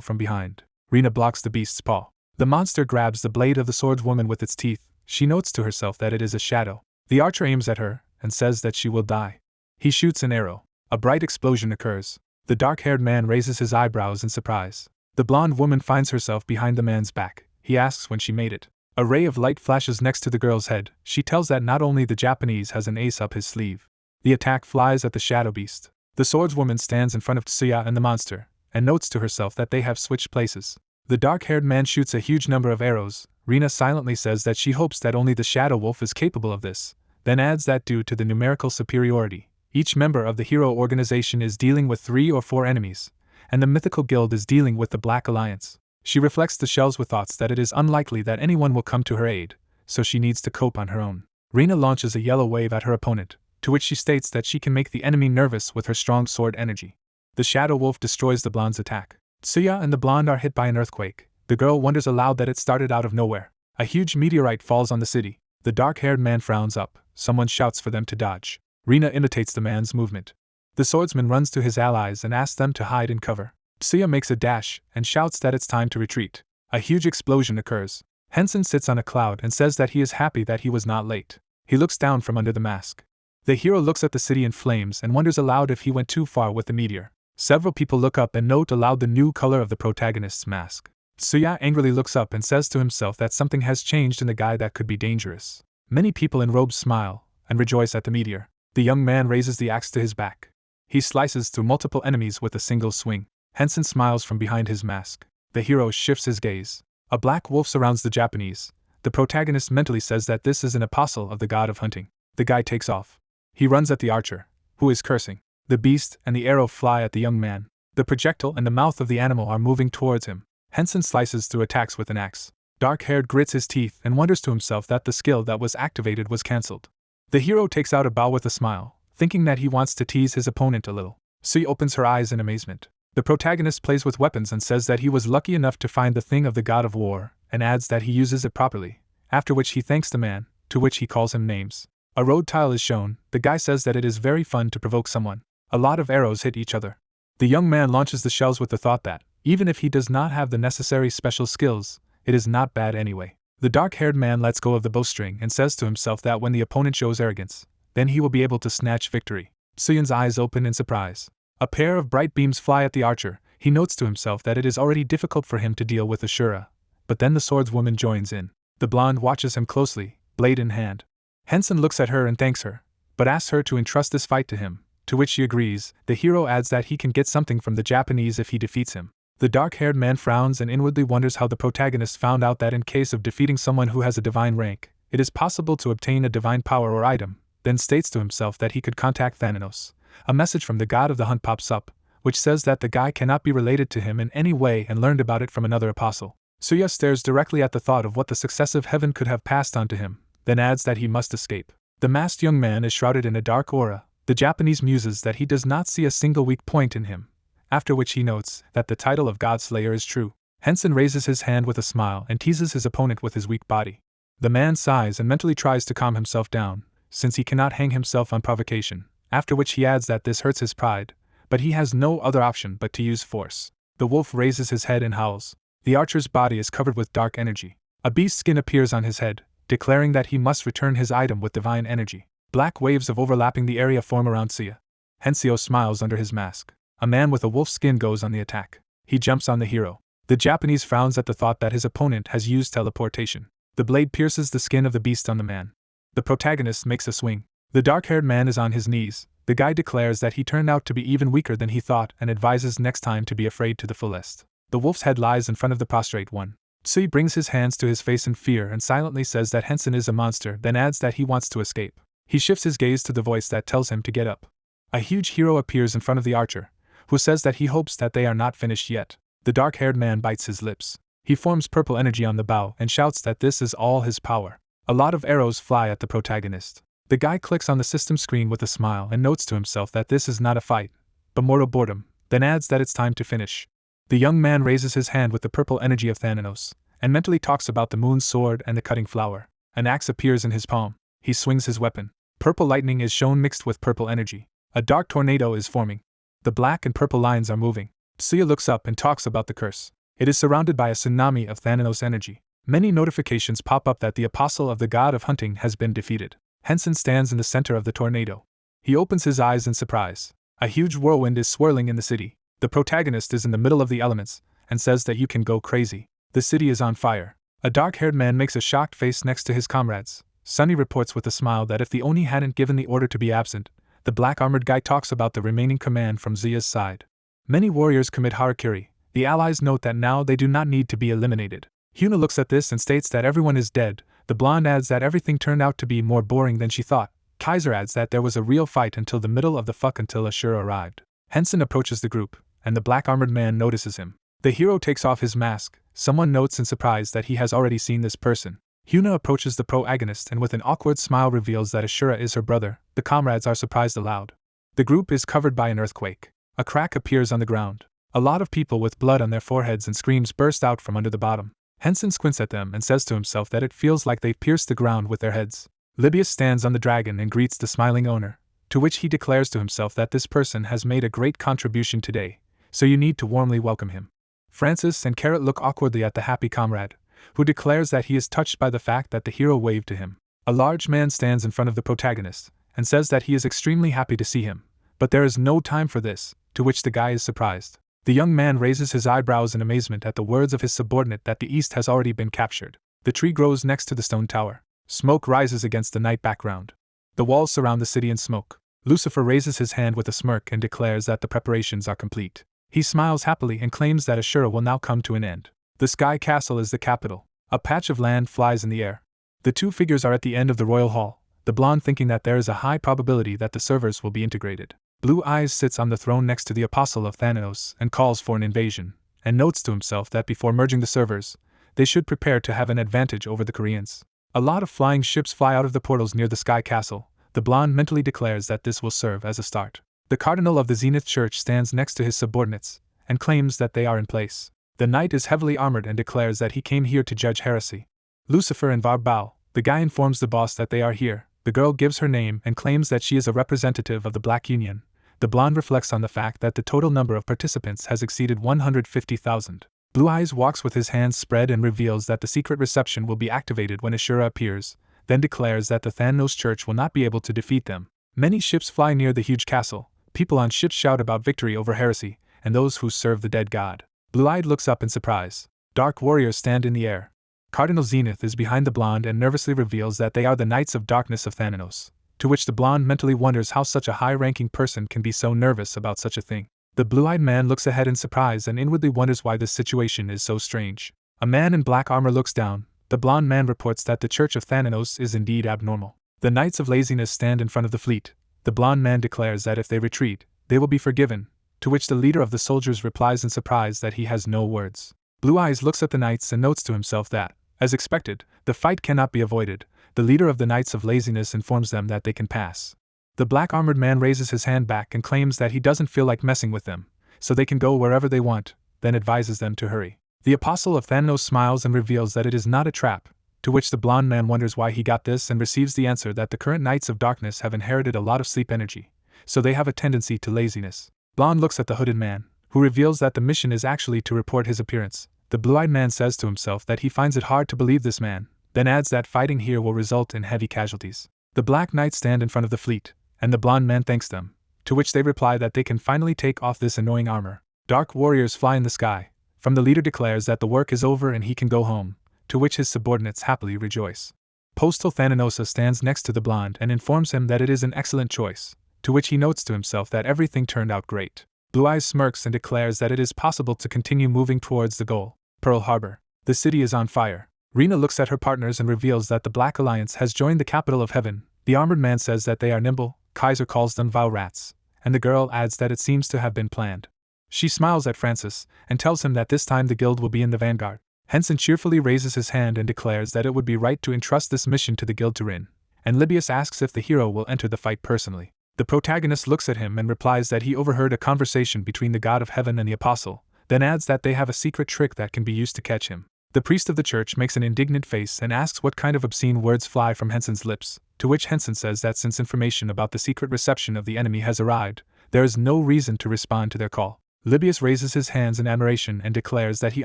from behind. Rina blocks the beast's paw. The monster grabs the blade of the swordswoman with its teeth. She notes to herself that it is a shadow. The archer aims at her and says that she will die. He shoots an arrow. A bright explosion occurs. The dark-haired man raises his eyebrows in surprise. The blonde woman finds herself behind the man's back. He asks when she made it. A ray of light flashes next to the girl's head. She tells that not only the Japanese has an ace up his sleeve. The attack flies at the shadow beast. The swordswoman stands in front of Tsuya and the monster, and notes to herself that they have switched places. The dark-haired man shoots a huge number of arrows. Rina silently says that she hopes that only the Shadow Wolf is capable of this, then adds that due to the numerical superiority, each member of the hero organization is dealing with 3 or 4 enemies, and the mythical guild is dealing with the Black Alliance. She reflects the shells with thoughts that it is unlikely that anyone will come to her aid, so she needs to cope on her own. Rina launches a yellow wave at her opponent, to which she states that she can make the enemy nervous with her strong sword energy. The Shadow Wolf destroys the blonde's attack. Tsuya and the blonde are hit by an earthquake. The girl wonders aloud that it started out of nowhere. A huge meteorite falls on the city. The dark-haired man frowns up. Someone shouts for them to dodge. Rina imitates the man's movement. The swordsman runs to his allies and asks them to hide in cover. Tsuya makes a dash and shouts that it's time to retreat. A huge explosion occurs. Hensen sits on a cloud and says that he is happy that he was not late. He looks down from under the mask. The hero looks at the city in flames and wonders aloud if he went too far with the meteor. Several people look up and note aloud the new color of the protagonist's mask. Tsuya angrily looks up and says to himself that something has changed in the guy that could be dangerous. Many people in robes smile and rejoice at the meteor. The young man raises the axe to his back. He slices through multiple enemies with a single swing. Hensen smiles from behind his mask. The hero shifts his gaze. A black wolf surrounds the Japanese. The protagonist mentally says that this is an apostle of the god of hunting. The guy takes off. He runs at the archer, who is cursing. The beast and the arrow fly at the young man. The projectile and the mouth of the animal are moving towards him. Hensen slices through attacks with an axe. Dark-haired grits his teeth and wonders to himself that the skill that was activated was cancelled. The hero takes out a bow with a smile, thinking that he wants to tease his opponent a little. Sui opens her eyes in amazement. The protagonist plays with weapons and says that he was lucky enough to find the thing of the god of war, and adds that he uses it properly, after which he thanks the man, to which he calls him names. A road tile is shown. The guy says that it is very fun to provoke someone. A lot of arrows hit each other. The young man launches the shells with the thought that, even if he does not have the necessary special skills, it is not bad anyway. The dark-haired man lets go of the bowstring and says to himself that when the opponent shows arrogance, then he will be able to snatch victory. Suyun's eyes open in surprise. A pair of bright beams fly at the archer. He notes to himself that it is already difficult for him to deal with Ashura. But then the swordswoman joins in. The blonde watches him closely, blade in hand. Hensen looks at her and thanks her, but asks her to entrust this fight to him, to which she agrees. The hero adds that he can get something from the Japanese if he defeats him. The dark-haired man frowns and inwardly wonders how the protagonist found out that in case of defeating someone who has a divine rank, it is possible to obtain a divine power or item, then states to himself that he could contact Thanatos. A message from the god of the hunt pops up, which says that the guy cannot be related to him in any way and learned about it from another apostle. Suya stares directly at the thought of what the successive heaven could have passed on to him, then adds that he must escape. The masked young man is shrouded in a dark aura. The Japanese muses that he does not see a single weak point in him, after which he notes that the title of Godslayer is true. Hensen raises his hand with a smile and teases his opponent with his weak body. The man sighs and mentally tries to calm himself down, since he cannot hang himself on provocation, after which he adds that this hurts his pride, but he has no other option but to use force. The wolf raises his head and howls. The archer's body is covered with dark energy. A beast skin appears on his head, declaring that he must return his item with divine energy. Black waves of overlapping the area form around Sia. Hensio smiles under his mask. A man with a wolf skin goes on the attack. He jumps on the hero. The Japanese frowns at the thought that his opponent has used teleportation. The blade pierces the skin of the beast on the man. The protagonist makes a swing. The dark-haired man is on his knees. The guy declares that he turned out to be even weaker than he thought and advises next time to be afraid to the fullest. The wolf's head lies in front of the prostrate one. Tsui brings his hands to his face in fear and silently says that Hensen is a monster, then adds that he wants to escape. He shifts his gaze to the voice that tells him to get up. A huge hero appears in front of the archer, who says that he hopes that they are not finished yet. The dark-haired man bites his lips. He forms purple energy on the bow and shouts that this is all his power. A lot of arrows fly at the protagonist. The guy clicks on the system screen with a smile and notes to himself that this is not a fight, but mortal boredom, then adds that it's time to finish. The young man raises his hand with the purple energy of Thanatos, and mentally talks about the moon's sword and the cutting flower. An axe appears in his palm. He swings his weapon. Purple lightning is shown mixed with purple energy. A dark tornado is forming. The black and purple lines are moving. Tsuya looks up and talks about the curse. It is surrounded by a tsunami of Thanatos energy. Many notifications pop up that the apostle of the god of hunting has been defeated. Hensen stands in the center of the tornado. He opens his eyes in surprise. A huge whirlwind is swirling in the city. The protagonist is in the middle of the elements, and says that you can go crazy. The city is on fire. A dark-haired man makes a shocked face next to his comrades. Sunny reports with a smile that if the Oni hadn't given the order to be absent, the black-armored guy talks about the remaining command from Zia's side. Many warriors commit harakiri. The allies note that now they do not need to be eliminated. Hina looks at this and states that everyone is dead. The blonde adds that everything turned out to be more boring than she thought. Kaiser adds that there was a real fight until the middle of the fuck until Ashura arrived. Hensen approaches the group, and the black-armored man notices him. The hero takes off his mask. Someone notes in surprise that he has already seen this person. Hina approaches the protagonist and with an awkward smile reveals that Ashura is her brother. The comrades are surprised aloud. The group is covered by an earthquake. A crack appears on the ground. A lot of people with blood on their foreheads and screams burst out from under the bottom. Hensen squints at them and says to himself that it feels like they've pierced the ground with their heads. Libius stands on the dragon and greets the smiling owner, to which he declares to himself that this person has made a great contribution today, so you need to warmly welcome him. Francis and Carrot look awkwardly at the happy comrade, who declares that he is touched by the fact that the hero waved to him. A large man stands in front of the protagonist, and says that he is extremely happy to see him, but there is no time for this, to which the guy is surprised. The young man raises his eyebrows in amazement at the words of his subordinate that the east has already been captured. The tree grows next to the stone tower. Smoke rises against the night background. The walls surround the city in smoke. Lucifer raises his hand with a smirk and declares that the preparations are complete. He smiles happily and claims that Ashura will now come to an end. The Sky Castle is the capital. A patch of land flies in the air. The two figures are at the end of the royal hall, the blonde thinking that there is a high probability that the servers will be integrated. Blue Eyes sits on the throne next to the apostle of Thanatos and calls for an invasion, and notes to himself that before merging the servers, they should prepare to have an advantage over the Koreans. A lot of flying ships fly out of the portals near the Sky Castle. The blonde mentally declares that this will serve as a start. The cardinal of the Zenith Church stands next to his subordinates, and claims that they are in place. The knight is heavily armored and declares that he came here to judge heresy. Lucifer and Var bow. The guy informs the boss that they are here. The girl gives her name and claims that she is a representative of the Black Union. The blonde reflects on the fact that the total number of participants has exceeded 150,000. Blue Eyes walks with his hands spread and reveals that the secret reception will be activated when Ashura appears, then declares that the Thanos Church will not be able to defeat them. Many ships fly near the huge castle. People on ships shout about victory over heresy, and those who serve the dead god. Blue-Eyed looks up in surprise. Dark warriors stand in the air. Cardinal Zenith is behind the blonde and nervously reveals that they are the Knights of Darkness of Thanatos, to which the blonde mentally wonders how such a high-ranking person can be so nervous about such a thing. The blue-eyed man looks ahead in surprise and inwardly wonders why this situation is so strange. A man in black armor looks down. The blonde man reports that the Church of Thanatos is indeed abnormal. The Knights of Laziness stand in front of the fleet. The blonde man declares that if they retreat, they will be forgiven, to which the leader of the soldiers replies in surprise that he has no words. Blue Eyes looks at the knights and notes to himself that, as expected, the fight cannot be avoided. The leader of the Knights of Laziness informs them that they can pass. The black-armored man raises his hand back and claims that he doesn't feel like messing with them, so they can go wherever they want, then advises them to hurry. The Apostle of Thanatos smiles and reveals that it is not a trap, to which the blonde man wonders why he got this and receives the answer that the current Knights of Darkness have inherited a lot of sleep energy, so they have a tendency to laziness. Blonde looks at the hooded man, who reveals that the mission is actually to report his appearance. The blue-eyed man says to himself that he finds it hard to believe this man, then adds that fighting here will result in heavy casualties. The black knights stand in front of the fleet, and the blonde man thanks them, to which they reply that they can finally take off this annoying armor. Dark warriors fly in the sky. From the leader declares that the work is over and he can go home, to which his subordinates happily rejoice. Postal Thananosa stands next to the blonde and informs him that it is an excellent choice, to which he notes to himself that everything turned out great. Blue Eyes smirks and declares that it is possible to continue moving towards the goal, Pearl Harbor. The city is on fire. Rena looks at her partners and reveals that the Black Alliance has joined the capital of heaven. The armored man says that they are nimble, Kaiser calls them vile rats, and the girl adds that it seems to have been planned. She smiles at Francis, and tells him that this time the guild will be in the vanguard. Hensen cheerfully raises his hand and declares that it would be right to entrust this mission to the guild to Rin, and Libius asks if the hero will enter the fight personally. The protagonist looks at him and replies that he overheard a conversation between the god of heaven and the apostle, then adds that they have a secret trick that can be used to catch him. The priest of the church makes an indignant face and asks what kind of obscene words fly from Hensen's lips, to which Hensen says that since information about the secret reception of the enemy has arrived, there is no reason to respond to their call. Libius raises his hands in admiration and declares that he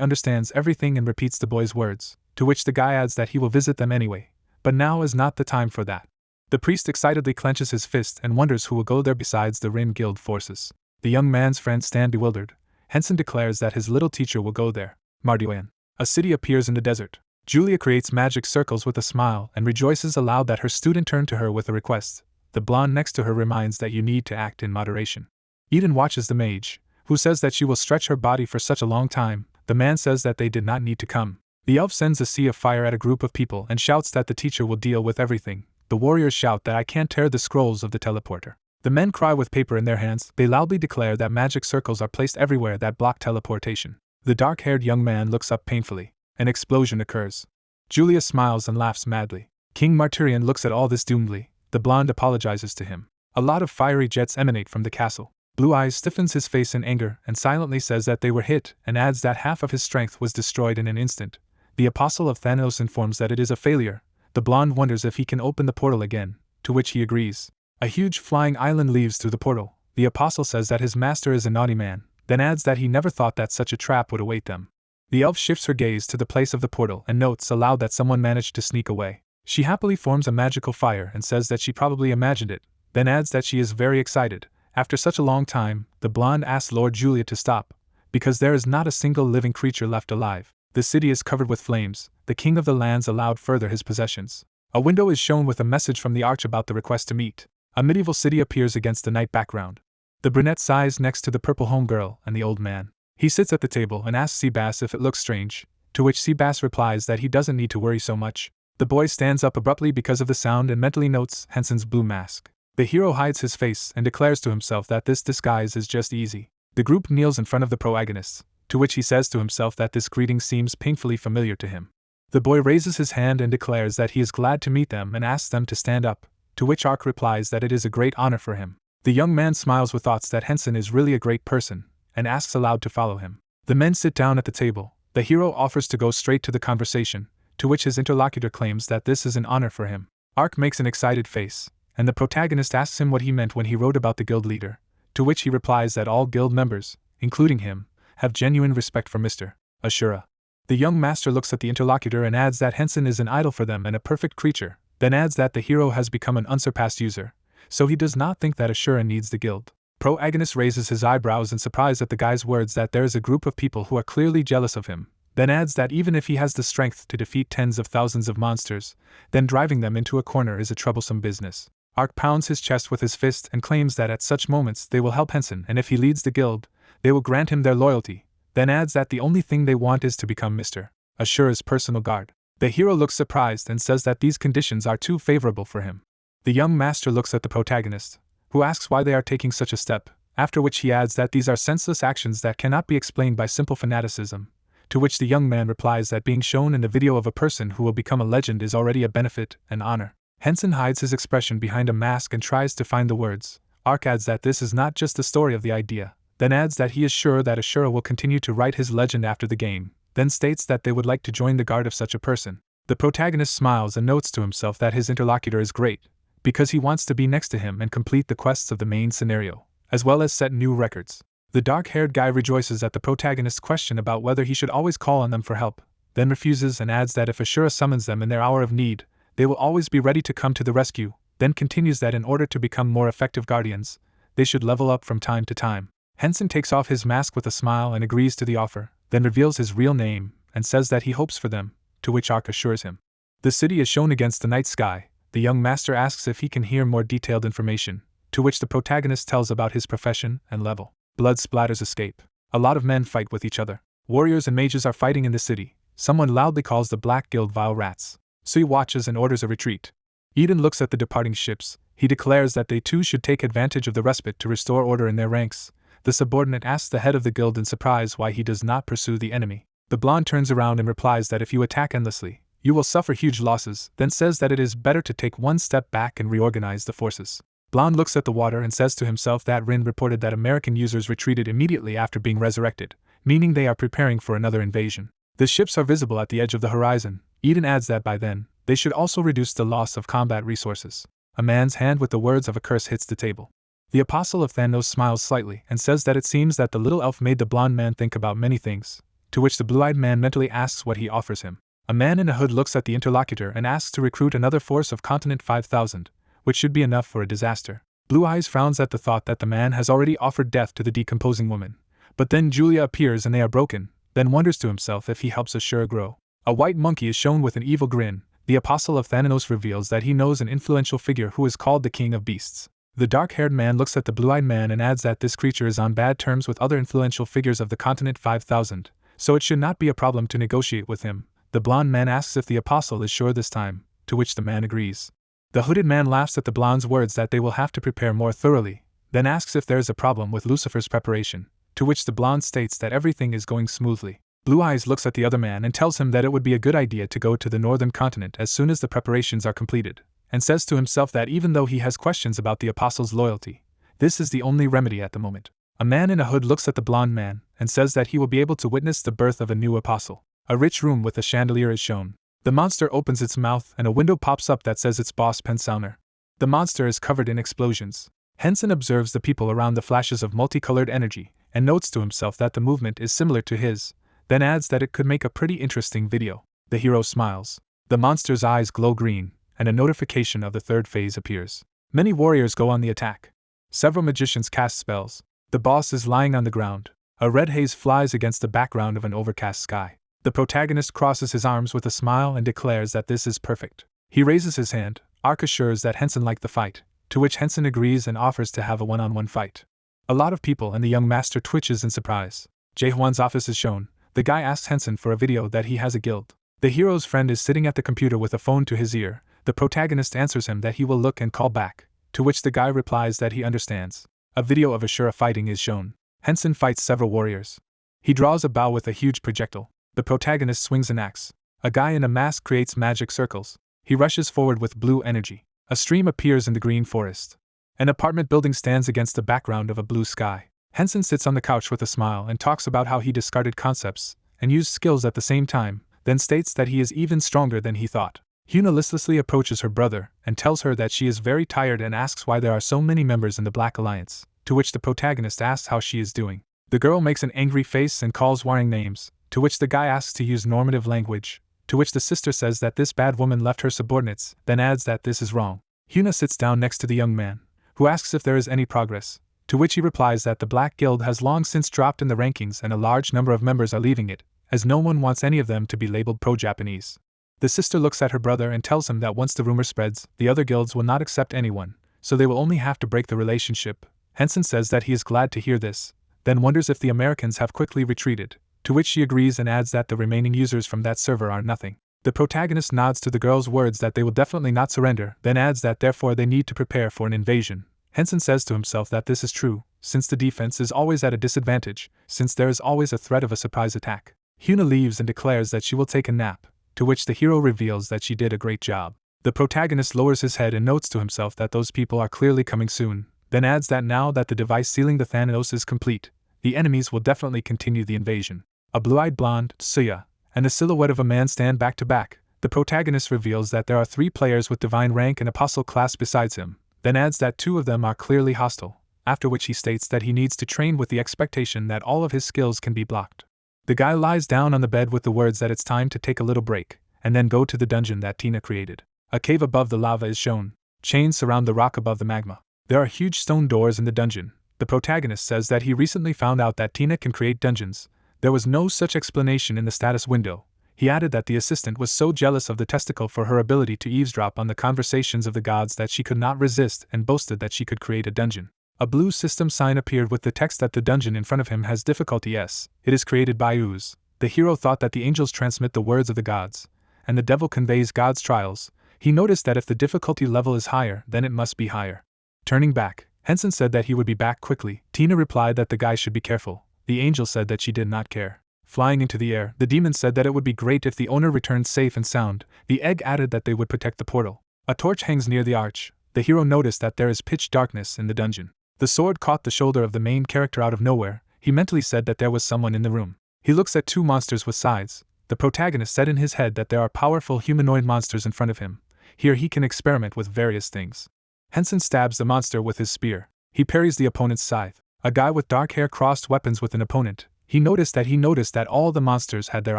understands everything and repeats the boy's words, to which the guy adds that he will visit them anyway, but now is not the time for that. The priest excitedly clenches his fist and wonders who will go there besides the Rin Guild forces. The young man's friends stand bewildered. Hensen declares that his little teacher will go there. Marduan. A city appears in the desert. Julia creates magic circles with a smile and rejoices aloud that her student turned to her with a request. The blonde next to her reminds that you need to act in moderation. Eden watches the mage, who says that she will stretch her body for such a long time. The man says that they did not need to come. The elf sends a sea of fire at a group of people and shouts that the teacher will deal with everything. The warriors shout that I can't tear the scrolls of the teleporter. The men cry with paper in their hands. They loudly declare that magic circles are placed everywhere that block teleportation. The dark-haired young man looks up painfully. An explosion occurs. Julia smiles and laughs madly. King Martyrian looks at all this doomedly. The blonde apologizes to him. A lot of fiery jets emanate from the castle. Blue Eyes stiffens his face in anger and silently says that they were hit and adds that half of his strength was destroyed in an instant. The Apostle of Thanatos informs that it is a failure. The blonde wonders if he can open the portal again, to which he agrees. A huge flying island leaves through the portal. The Apostle says that his master is a naughty man, then adds that he never thought that such a trap would await them. The elf shifts her gaze to the place of the portal and notes aloud that someone managed to sneak away. She happily forms a magical fire and says that she probably imagined it, then adds that she is very excited. After such a long time, the blonde asks Lord Julia to stop, because there is not a single living creature left alive. The city is covered with flames. The king of the lands allowed further his possessions. A window is shown with a message from the arch about the request to meet. A medieval city appears against the night background. The brunette sighs next to the purple homegirl and the old man. He sits at the table and asks Seabass if it looks strange, to which Seabass replies that he doesn't need to worry so much. The boy stands up abruptly because of the sound and mentally notes Hensen's blue mask. The hero hides his face and declares to himself that this disguise is just easy. The group kneels in front of the protagonists, to which he says to himself that this greeting seems painfully familiar to him. The boy raises his hand and declares that he is glad to meet them and asks them to stand up, to which Ark replies that it is a great honor for him. The young man smiles with thoughts that Hensen is really a great person, and asks aloud to follow him. The men sit down at the table. The hero offers to go straight to the conversation, to which his interlocutor claims that this is an honor for him. Ark makes an excited face, and the protagonist asks him what he meant when he wrote about the guild leader, to which he replies that all guild members, including him, have genuine respect for Mr. Ashura. The young master looks at the interlocutor and adds that Hensen is an idol for them and a perfect creature, then adds that the hero has become an unsurpassed user, so he does not think that Ashura needs the guild. Protagonist raises his eyebrows in surprise at the guy's words that there is a group of people who are clearly jealous of him, then adds that even if he has the strength to defeat tens of thousands of monsters, then driving them into a corner is a troublesome business. Ark pounds his chest with his fist and claims that at such moments they will help Hensen, and if he leads the guild, they will grant him their loyalty, then adds that the only thing they want is to become Mr. Ashura's personal guard. The hero looks surprised and says that these conditions are too favorable for him. The young master looks at the protagonist, who asks why they are taking such a step, after which he adds that these are senseless actions that cannot be explained by simple fanaticism, to which the young man replies that being shown in the video of a person who will become a legend is already a benefit and honor. Hensen hides his expression behind a mask and tries to find the words. Ark adds that this is not just the story of the idea, then adds that he is sure that Ashura will continue to write his legend after the game, then states that they would like to join the guard of such a person. The protagonist smiles and notes to himself that his interlocutor is great, because he wants to be next to him and complete the quests of the main scenario, as well as set new records. The dark-haired guy rejoices at the protagonist's question about whether he should always call on them for help, then refuses and adds that if Ashura summons them in their hour of need, they will always be ready to come to the rescue, then continues that in order to become more effective guardians, they should level up from time to time. Hensen takes off his mask with a smile and agrees to the offer, then reveals his real name, and says that he hopes for them, to which Ark assures him. The city is shown against the night sky. The young master asks if he can hear more detailed information, to which the protagonist tells about his profession and level. Blood splatters escape. A lot of men fight with each other. Warriors and mages are fighting in the city. Someone loudly calls the Black Guild vile rats. Sui watches and orders a retreat. Eden looks at the departing ships. He declares that they too should take advantage of the respite to restore order in their ranks. The subordinate asks the head of the guild in surprise why he does not pursue the enemy. The blonde turns around and replies that if you attack endlessly, you will suffer huge losses, then says that it is better to take one step back and reorganize the forces. Blonde looks at the water and says to himself that Rin reported that American users retreated immediately after being resurrected, meaning they are preparing for another invasion. The ships are visible at the edge of the horizon. Eden adds that by then, they should also reduce the loss of combat resources. A man's hand with the words of a curse hits the table. The Apostle of Thanos smiles slightly and says that it seems that the little elf made the blonde man think about many things, to which the blue-eyed man mentally asks what he offers him. A man in a hood looks at the interlocutor and asks to recruit another force of Continent 5000, which should be enough for a disaster. Blue Eyes frowns at the thought that the man has already offered death to the decomposing woman, but then Julia appears and they are broken, then wonders to himself if he helps Ashura grow. A white monkey is shown with an evil grin. The Apostle of Thanos reveals that he knows an influential figure who is called the King of Beasts. The dark-haired man looks at the blue-eyed man and adds that this creature is on bad terms with other influential figures of the Continent 5000, so it should not be a problem to negotiate with him. The blonde man asks if the Apostle is sure this time, to which the man agrees. The hooded man laughs at the blonde's words that they will have to prepare more thoroughly, then asks if there is a problem with Lucifer's preparation, to which the blonde states that everything is going smoothly. Blue Eyes looks at the other man and tells him that it would be a good idea to go to the northern continent as soon as the preparations are completed, and says to himself that even though he has questions about the Apostle's loyalty, this is the only remedy at the moment. A man in a hood looks at the blonde man and says that he will be able to witness the birth of a new apostle. A rich room with a chandelier is shown. The monster opens its mouth and a window pops up that says its boss Pensauner. The monster is covered in explosions. Hensen observes the people around the flashes of multicolored energy and notes to himself that the movement is similar to his, then adds that it could make a pretty interesting video. The hero smiles. The monster's eyes glow green, and a notification of the third phase appears. Many warriors go on the attack. Several magicians cast spells. The boss is lying on the ground. A red haze flies against the background of an overcast sky. The protagonist crosses his arms with a smile and declares that this is perfect. He raises his hand. Ark assures that Hensen liked the fight, to which Hensen agrees and offers to have a one-on-one fight. A lot of people and the young master twitches in surprise. Jaehwan's office is shown. The guy asks Hensen for a video that he has a guild. The hero's friend is sitting at the computer with a phone to his ear. The protagonist answers him that he will look and call back, to which the guy replies that he understands. A video of Ashura fighting is shown. Hensen fights several warriors. He draws a bow with a huge projectile. The protagonist swings an axe. A guy in a mask creates magic circles. He rushes forward with blue energy. A stream appears in the green forest. An apartment building stands against the background of a blue sky. Hensen sits on the couch with a smile and talks about how he discarded concepts and used skills at the same time, then states that he is even stronger than he thought. Hina listlessly approaches her brother and tells her that she is very tired and asks why there are so many members in the Black Alliance, to which the protagonist asks how she is doing. The girl makes an angry face and calls warring names, to which the guy asks to use normative language, to which the sister says that this bad woman left her subordinates, then adds that this is wrong. Hina sits down next to the young man, who asks if there is any progress, to which he replies that the Black Guild has long since dropped in the rankings and a large number of members are leaving it, as no one wants any of them to be labeled pro-Japanese. The sister looks at her brother and tells him that once the rumor spreads, the other guilds will not accept anyone, so they will only have to break the relationship. Hensen says that he is glad to hear this, then wonders if the Americans have quickly retreated, to which she agrees and adds that the remaining users from that server are nothing. The protagonist nods to the girl's words that they will definitely not surrender, then adds that therefore they need to prepare for an invasion. Hensen says to himself that this is true, since the defense is always at a disadvantage, since there is always a threat of a surprise attack. Hina leaves and declares that she will take a nap, to which the hero reveals that she did a great job. The protagonist lowers his head and notes to himself that those people are clearly coming soon, then adds that now that the device sealing the Thanatos is complete, the enemies will definitely continue the invasion. A blue-eyed blonde, Suya, and the silhouette of a man stand back to back. The protagonist reveals that there are 3 players with divine rank and apostle class besides him, then adds that 2 of them are clearly hostile, after which he states that he needs to train with the expectation that all of his skills can be blocked. The guy lies down on the bed with the words that it's time to take a little break, and then go to the dungeon that Tina created. A cave above the lava is shown. Chains surround the rock above the magma. There are huge stone doors in the dungeon. The protagonist says that he recently found out that Tina can create dungeons. There was no such explanation in the status window. He added that the assistant was so jealous of the testicle for her ability to eavesdrop on the conversations of the gods that she could not resist and boasted that she could create a dungeon. A blue system sign appeared with the text that the dungeon in front of him has difficulty S. It is created by ooze. The hero thought that the angels transmit the words of the gods, and the devil conveys God's trials. He noticed that if the difficulty level is higher, then it must be higher. Turning back, Hensen said that he would be back quickly. Tina replied that the guy should be careful. The angel said that she did not care. Flying into the air, the demon said that it would be great if the owner returned safe and sound. The egg added that they would protect the portal. A torch hangs near the arch. The hero noticed that there is pitch darkness in the dungeon. The sword caught the shoulder of the main character out of nowhere. He mentally said that there was someone in the room. He looks at 2 monsters with scythes. The protagonist said in his head that there are powerful humanoid monsters in front of him. Here he can experiment with various things. Hensen stabs the monster with his spear. He parries the opponent's scythe. A guy with dark hair crossed weapons with an opponent. He noticed that all the monsters had their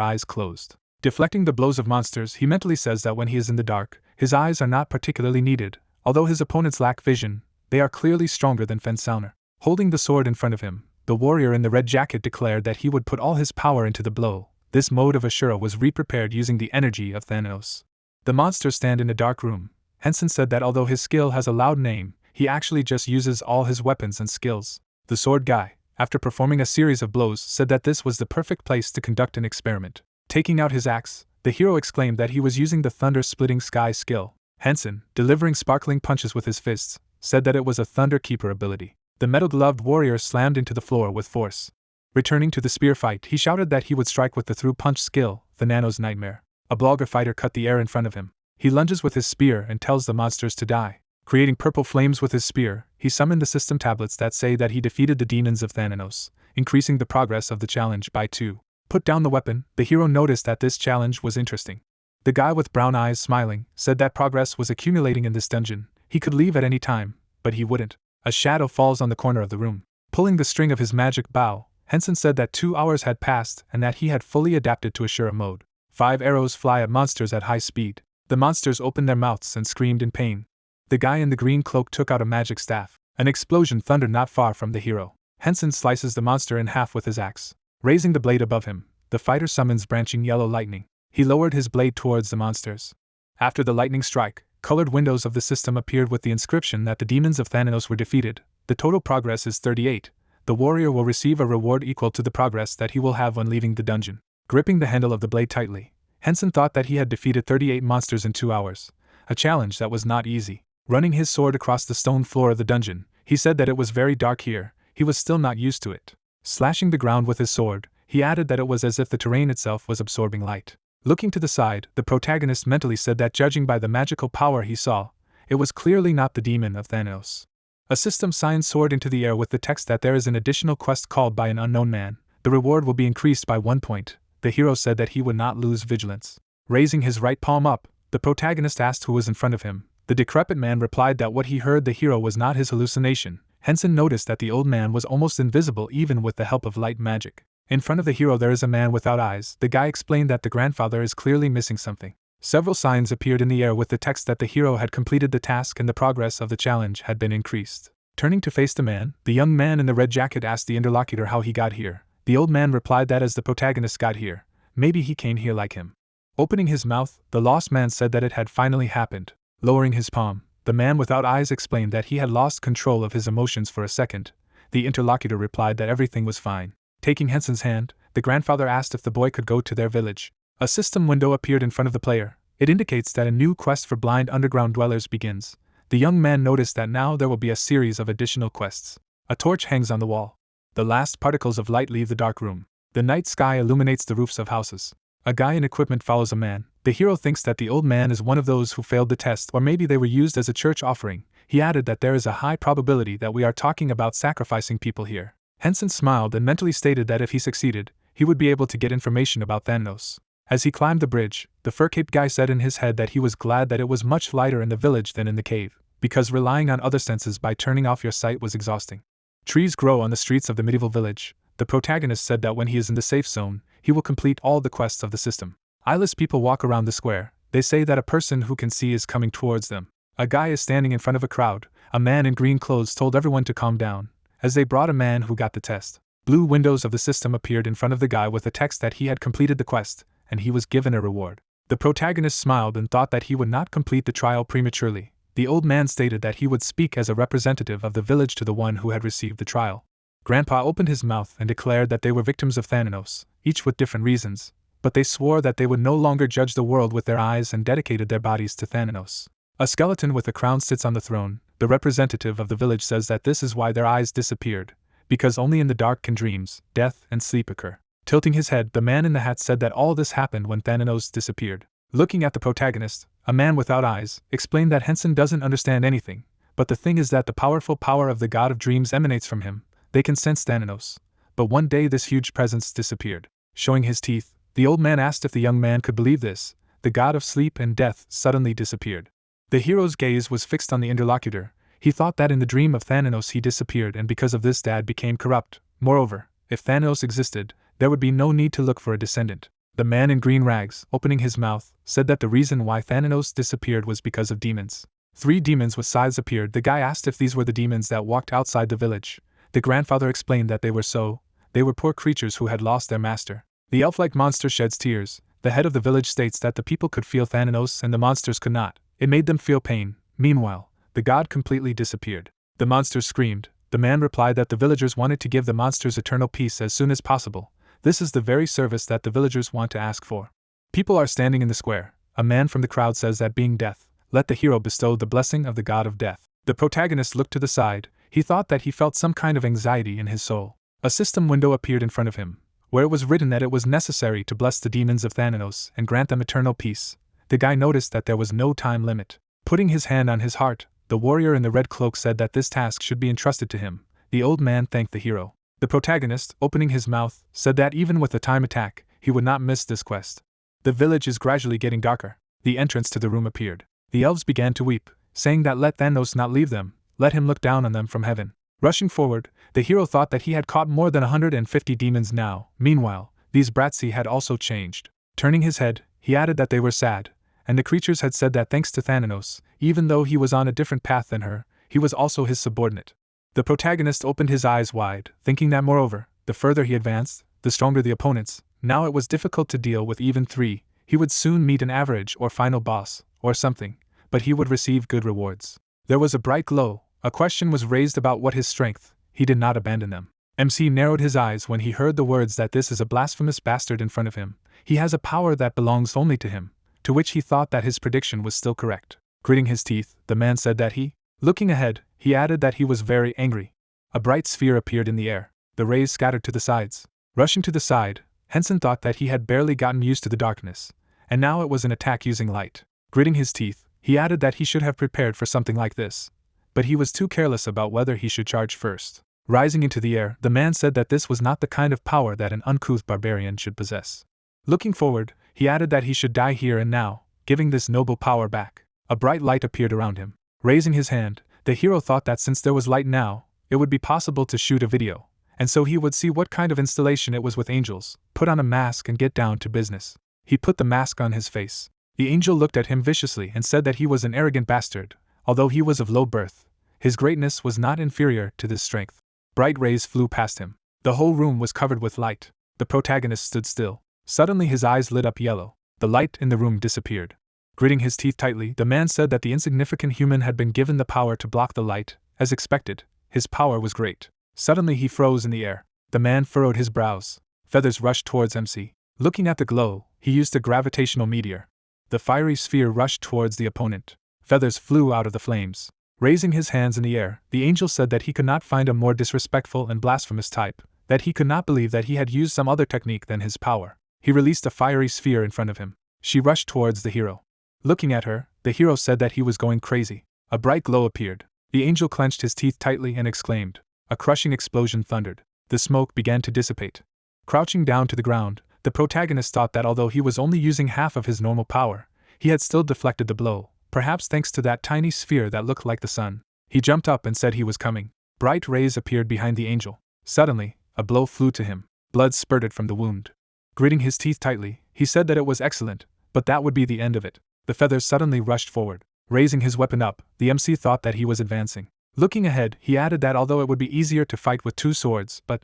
eyes closed. Deflecting the blows of monsters, he mentally says that when he is in the dark, his eyes are not particularly needed. Although his opponents lack vision, they are clearly stronger than Fensauner. Holding the sword in front of him, the warrior in the red jacket declared that he would put all his power into the blow. This mode of Ashura was re-prepared using the energy of Thanatos. The monsters stand in a dark room. Hensen said that although his skill has a loud name, he actually just uses all his weapons and skills. The sword guy, after performing a series of blows, said that this was the perfect place to conduct an experiment. Taking out his axe, the hero exclaimed that he was using the thunder-splitting sky skill. Hensen, delivering sparkling punches with his fists, said that it was a Thunder Keeper ability. The metal-gloved warrior slammed into the floor with force. Returning to the spear fight, he shouted that he would strike with the through-punch skill, the Nano's Nightmare. A blogger fighter cut the air in front of him. He lunges with his spear and tells the monsters to die. Creating purple flames with his spear, he summoned the system tablets that say that he defeated the demons of Thanatos, increasing the progress of the challenge by 2. Put down the weapon, the hero noticed that this challenge was interesting. The guy with brown eyes smiling, said that progress was accumulating in this dungeon. He could leave at any time, but he wouldn't. A shadow falls on the corner of the room. Pulling the string of his magic bow, Hensen said that 2 hours had passed and that he had fully adapted to Ashura mode. 5 arrows fly at monsters at high speed. The monsters opened their mouths and screamed in pain. The guy in the green cloak took out a magic staff. An explosion thundered not far from the hero. Hensen slices the monster in half with his axe. Raising the blade above him, the fighter summons branching yellow lightning. He lowered his blade towards the monsters. After the lightning strike, colored windows of the system appeared with the inscription that the demons of Thanatos were defeated. The total progress is 38. The warrior will receive a reward equal to the progress that he will have when leaving the dungeon. Gripping the handle of the blade tightly, Hensen thought that he had defeated 38 monsters in 2 hours. A challenge that was not easy. Running his sword across the stone floor of the dungeon, he said that it was very dark here. He was still not used to it. Slashing the ground with his sword, he added that it was as if the terrain itself was absorbing light. Looking to the side, the protagonist mentally said that judging by the magical power he saw, it was clearly not the demon of Thanatos. A system sign soared into the air with the text that there is an additional quest called by an unknown man. The reward will be increased by 1 point. The hero said that he would not lose vigilance. Raising his right palm up, the protagonist asked who was in front of him. The decrepit man replied that what he heard the hero was not his hallucination. Hensen noticed that the old man was almost invisible even with the help of light magic. In front of the hero there is a man without eyes. The guy explained that the grandfather is clearly missing something. Several signs appeared in the air with the text that the hero had completed the task and the progress of the challenge had been increased. Turning to face the man, the young man in the red jacket asked the interlocutor how he got here. The old man replied that as the protagonist got here, maybe he came here like him. Opening his mouth, the lost man said that it had finally happened. Lowering his palm, The man without eyes explained that he had lost control of his emotions for a second. The interlocutor replied that everything was fine. Taking Hensen's hand, the grandfather asked if the boy could go to their village. A system window appeared in front of the player. It indicates that a new quest for blind underground dwellers begins. The young man noticed that now there will be a series of additional quests. A torch hangs on the wall. The last particles of light leave the dark room. The night sky illuminates the roofs of houses. A guy in equipment follows a man. The hero thinks that the old man is one of those who failed the test, or maybe they were used as a church offering. He added that there is a high probability that we are talking about sacrificing people here. Hensen smiled and mentally stated that if he succeeded, he would be able to get information about Thanos. As he climbed the bridge, the fur-caped guy said in his head that he was glad that it was much lighter in the village than in the cave, because relying on other senses by turning off your sight was exhausting. Trees grow on the streets of the medieval village. The protagonist said that when he is in the safe zone, he will complete all the quests of the system. Eyeless people walk around the square. They say that a person who can see is coming towards them. A guy is standing in front of a crowd. A man in green clothes told everyone to calm down, as they brought a man who got the test. Blue windows of the system appeared in front of the guy with a text that he had completed the quest, and he was given a reward. The protagonist smiled and thought that he would not complete the trial prematurely. The old man stated that he would speak as a representative of the village to the one who had received the trial. Grandpa opened his mouth and declared that they were victims of Thanos, each with different reasons, but they swore that they would no longer judge the world with their eyes and dedicated their bodies to Thanos. A skeleton with a crown sits on the throne. The representative of the village says that this is why their eyes disappeared, because only in the dark can dreams, death, and sleep occur. Tilting his head, the man in the hat said that all this happened when Thanos disappeared. Looking at the protagonist, a man without eyes, explained that Hensen doesn't understand anything, but the thing is that the powerful power of the god of dreams emanates from him. They can sense Thanos. But one day this huge presence disappeared. Showing his teeth, the old man asked if the young man could believe this. The god of sleep and death suddenly disappeared. The hero's gaze was fixed on the interlocutor. He thought that in the dream of Thanos he disappeared, and because of this dad became corrupt. Moreover, if Thanos existed, there would be no need to look for a descendant. The man in green rags, opening his mouth, said that the reason why Thanos disappeared was because of demons. 3 demons with scythes appeared. The guy asked if these were the demons that walked outside the village. The grandfather explained that they were poor creatures who had lost their master. The elf-like monster sheds tears. The head of the village states that the people could feel Thanos and the monsters could not. It made them feel pain. Meanwhile, the god completely disappeared. The monsters screamed. The man replied that the villagers wanted to give the monsters eternal peace as soon as possible. This is the very service that the villagers want to ask for. People are standing in the square. A man from the crowd says that being death, let the hero bestow the blessing of the god of death. The protagonist looked to the side. He thought that he felt some kind of anxiety in his soul. A system window appeared in front of him, where it was written that it was necessary to bless the demons of Thanos and grant them eternal peace. The guy noticed that there was no time limit. Putting his hand on his heart, the warrior in the red cloak said that this task should be entrusted to him. The old man thanked the hero. The protagonist, opening his mouth, said that even with a time attack, he would not miss this quest. The village is gradually getting darker. The entrance to the room appeared. The elves began to weep, saying that let Thanos not leave them, let him look down on them from heaven. Rushing forward, the hero thought that he had caught more than 150 demons now. Meanwhile, these Bratzi had also changed. Turning his head, he added that they were sad, and the creatures had said that thanks to Thanos, even though he was on a different path than her, he was also his subordinate. The protagonist opened his eyes wide, thinking that moreover, the further he advanced, the stronger the opponents. Now it was difficult to deal with even 3. He would soon meet an average or final boss, or something, but he would receive good rewards. There was a bright glow. A question was raised about what his strength. He did not abandon them. MC narrowed his eyes when he heard the words that this is a blasphemous bastard in front of him. He has a power that belongs only to him, to which he thought that his prediction was still correct. Gritting his teeth, the man said that looking ahead, he added that he was very angry. A bright sphere appeared in the air. The rays scattered to the sides. Rushing to the side, Hensen thought that he had barely gotten used to the darkness, and now it was an attack using light. Gritting his teeth, he added that he should have prepared for something like this, but he was too careless about whether he should charge first. Rising into the air, the man said that this was not the kind of power that an uncouth barbarian should possess. Looking forward, he added that he should die here and now, giving this noble power back. A bright light appeared around him. Raising his hand, the hero thought that since there was light now, it would be possible to shoot a video, and so he would see what kind of installation it was with angels, put on a mask and get down to business. He put the mask on his face. The angel looked at him viciously and said that he was an arrogant bastard. Although he was of low birth, his greatness was not inferior to this strength. Bright rays flew past him. The whole room was covered with light. The protagonist stood still. Suddenly his eyes lit up yellow. The light in the room disappeared. Gritting his teeth tightly, the man said that the insignificant human had been given the power to block the light. As expected, his power was great. Suddenly he froze in the air. The man furrowed his brows. Feathers rushed towards MC. Looking at the glow, he used a gravitational meteor. The fiery sphere rushed towards the opponent. Feathers flew out of the flames. Raising his hands in the air, the angel said that he could not find a more disrespectful and blasphemous type, that he could not believe that he had used some other technique than his power. He released a fiery sphere in front of him. She rushed towards the hero. Looking at her, the hero said that he was going crazy. A bright glow appeared. The angel clenched his teeth tightly and exclaimed. A crushing explosion thundered. The smoke began to dissipate. Crouching down to the ground, the protagonist thought that although he was only using half of his normal power, he had still deflected the blow, perhaps thanks to that tiny sphere that looked like the sun. He jumped up and said he was coming. Bright rays appeared behind the angel. Suddenly, a blow flew to him. Blood spurted from the wound. Gritting his teeth tightly, he said that it was excellent, but that would be the end of it. The feathers suddenly rushed forward. Raising his weapon up, the MC thought that he was advancing. Looking ahead, he added that although it would be easier to fight with 2 swords, but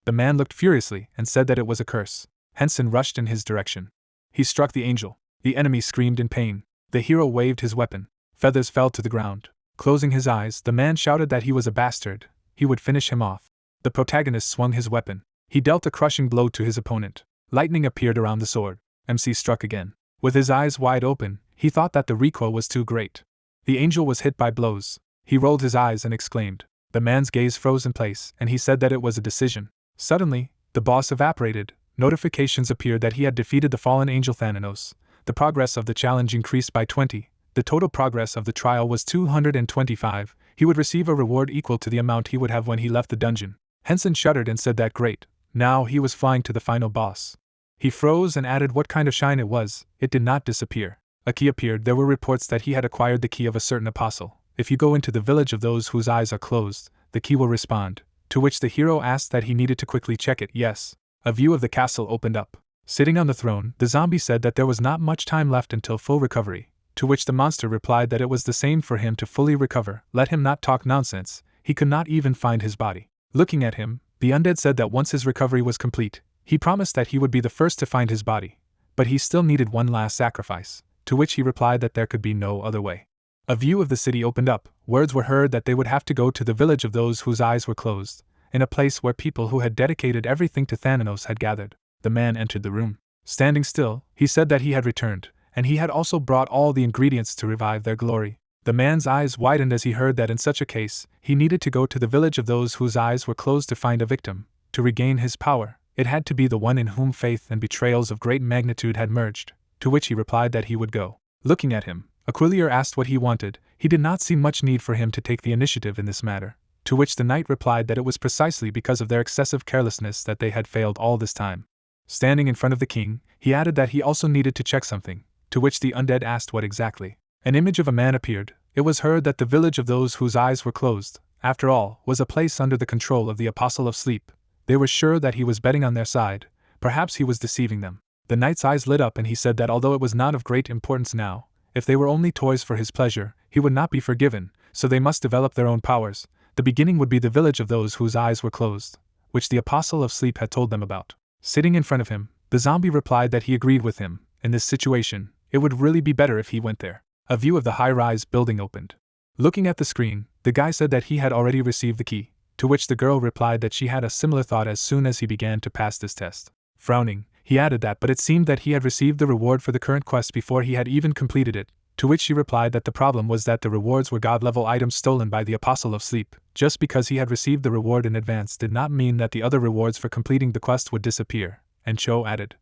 the man looked furiously and said that it was a curse. Hensen rushed in his direction. He struck the angel. The enemy screamed in pain. The hero waved his weapon. Feathers fell to the ground. Closing his eyes, the man shouted that he was a bastard. He would finish him off. The protagonist swung his weapon. He dealt a crushing blow to his opponent. Lightning appeared around the sword. MC struck again. With his eyes wide open, he thought that the recoil was too great. The angel was hit by blows. He rolled his eyes and exclaimed. The man's gaze froze in place, and he said that it was a decision. Suddenly, the boss evaporated. Notifications appeared that he had defeated the fallen angel Thanatos. The progress of the challenge increased by 20. The total progress of the trial was 225. He would receive a reward equal to the amount he would have when he left the dungeon. Hensen shuddered and said that great. Now he was flying to the final boss. He froze and added what kind of shine it was. It did not disappear. A key appeared. There were reports that he had acquired the key of a certain apostle. If you go into the village of those whose eyes are closed, the key will respond. To which the hero asked that he needed to quickly check it. Yes. A view of the castle opened up. Sitting on the throne, the zombie said that there was not much time left until full recovery. To which the monster replied that it was the same for him to fully recover. Let him not talk nonsense. He could not even find his body. Looking at him, the undead said that once his recovery was complete, he promised that he would be the first to find his body. But he still needed one last sacrifice. To which he replied that there could be no other way. A view of the city opened up. Words were heard that they would have to go to the village of those whose eyes were closed, in a place where people who had dedicated everything to Thanatos had gathered. The man entered the room. Standing still, he said that he had returned, and he had also brought all the ingredients to revive their glory. The man's eyes widened as he heard that in such a case, he needed to go to the village of those whose eyes were closed to find a victim. To regain his power, it had to be the one in whom faith and betrayals of great magnitude had merged, to which he replied that he would go. Looking at him, Aquilier asked what he wanted. He did not see much need for him to take the initiative in this matter, to which the knight replied that it was precisely because of their excessive carelessness that they had failed all this time. Standing in front of the king, he added that he also needed to check something, to which the undead asked what exactly. An image of a man appeared. It was heard that the village of those whose eyes were closed, after all, was a place under the control of the Apostle of Sleep. They were sure that he was betting on their side. Perhaps he was deceiving them. The knight's eyes lit up and he said that although it was not of great importance now, if they were only toys for his pleasure, he would not be forgiven, so they must develop their own powers. The beginning would be the village of those whose eyes were closed, which the Apostle of Sleep had told them about. Sitting in front of him, the zombie replied that he agreed with him. In this situation, it would really be better if he went there. A view of the high-rise building opened. Looking at the screen, the guy said that he had already received the key, to which the girl replied that she had a similar thought as soon as he began to pass this test. Frowning, he added that but it seemed that he had received the reward for the current quest before he had even completed it, to which she replied that the problem was that the rewards were god-level items stolen by the Apostle of Sleep. Just because he had received the reward in advance did not mean that the other rewards for completing the quest would disappear, and Cho added.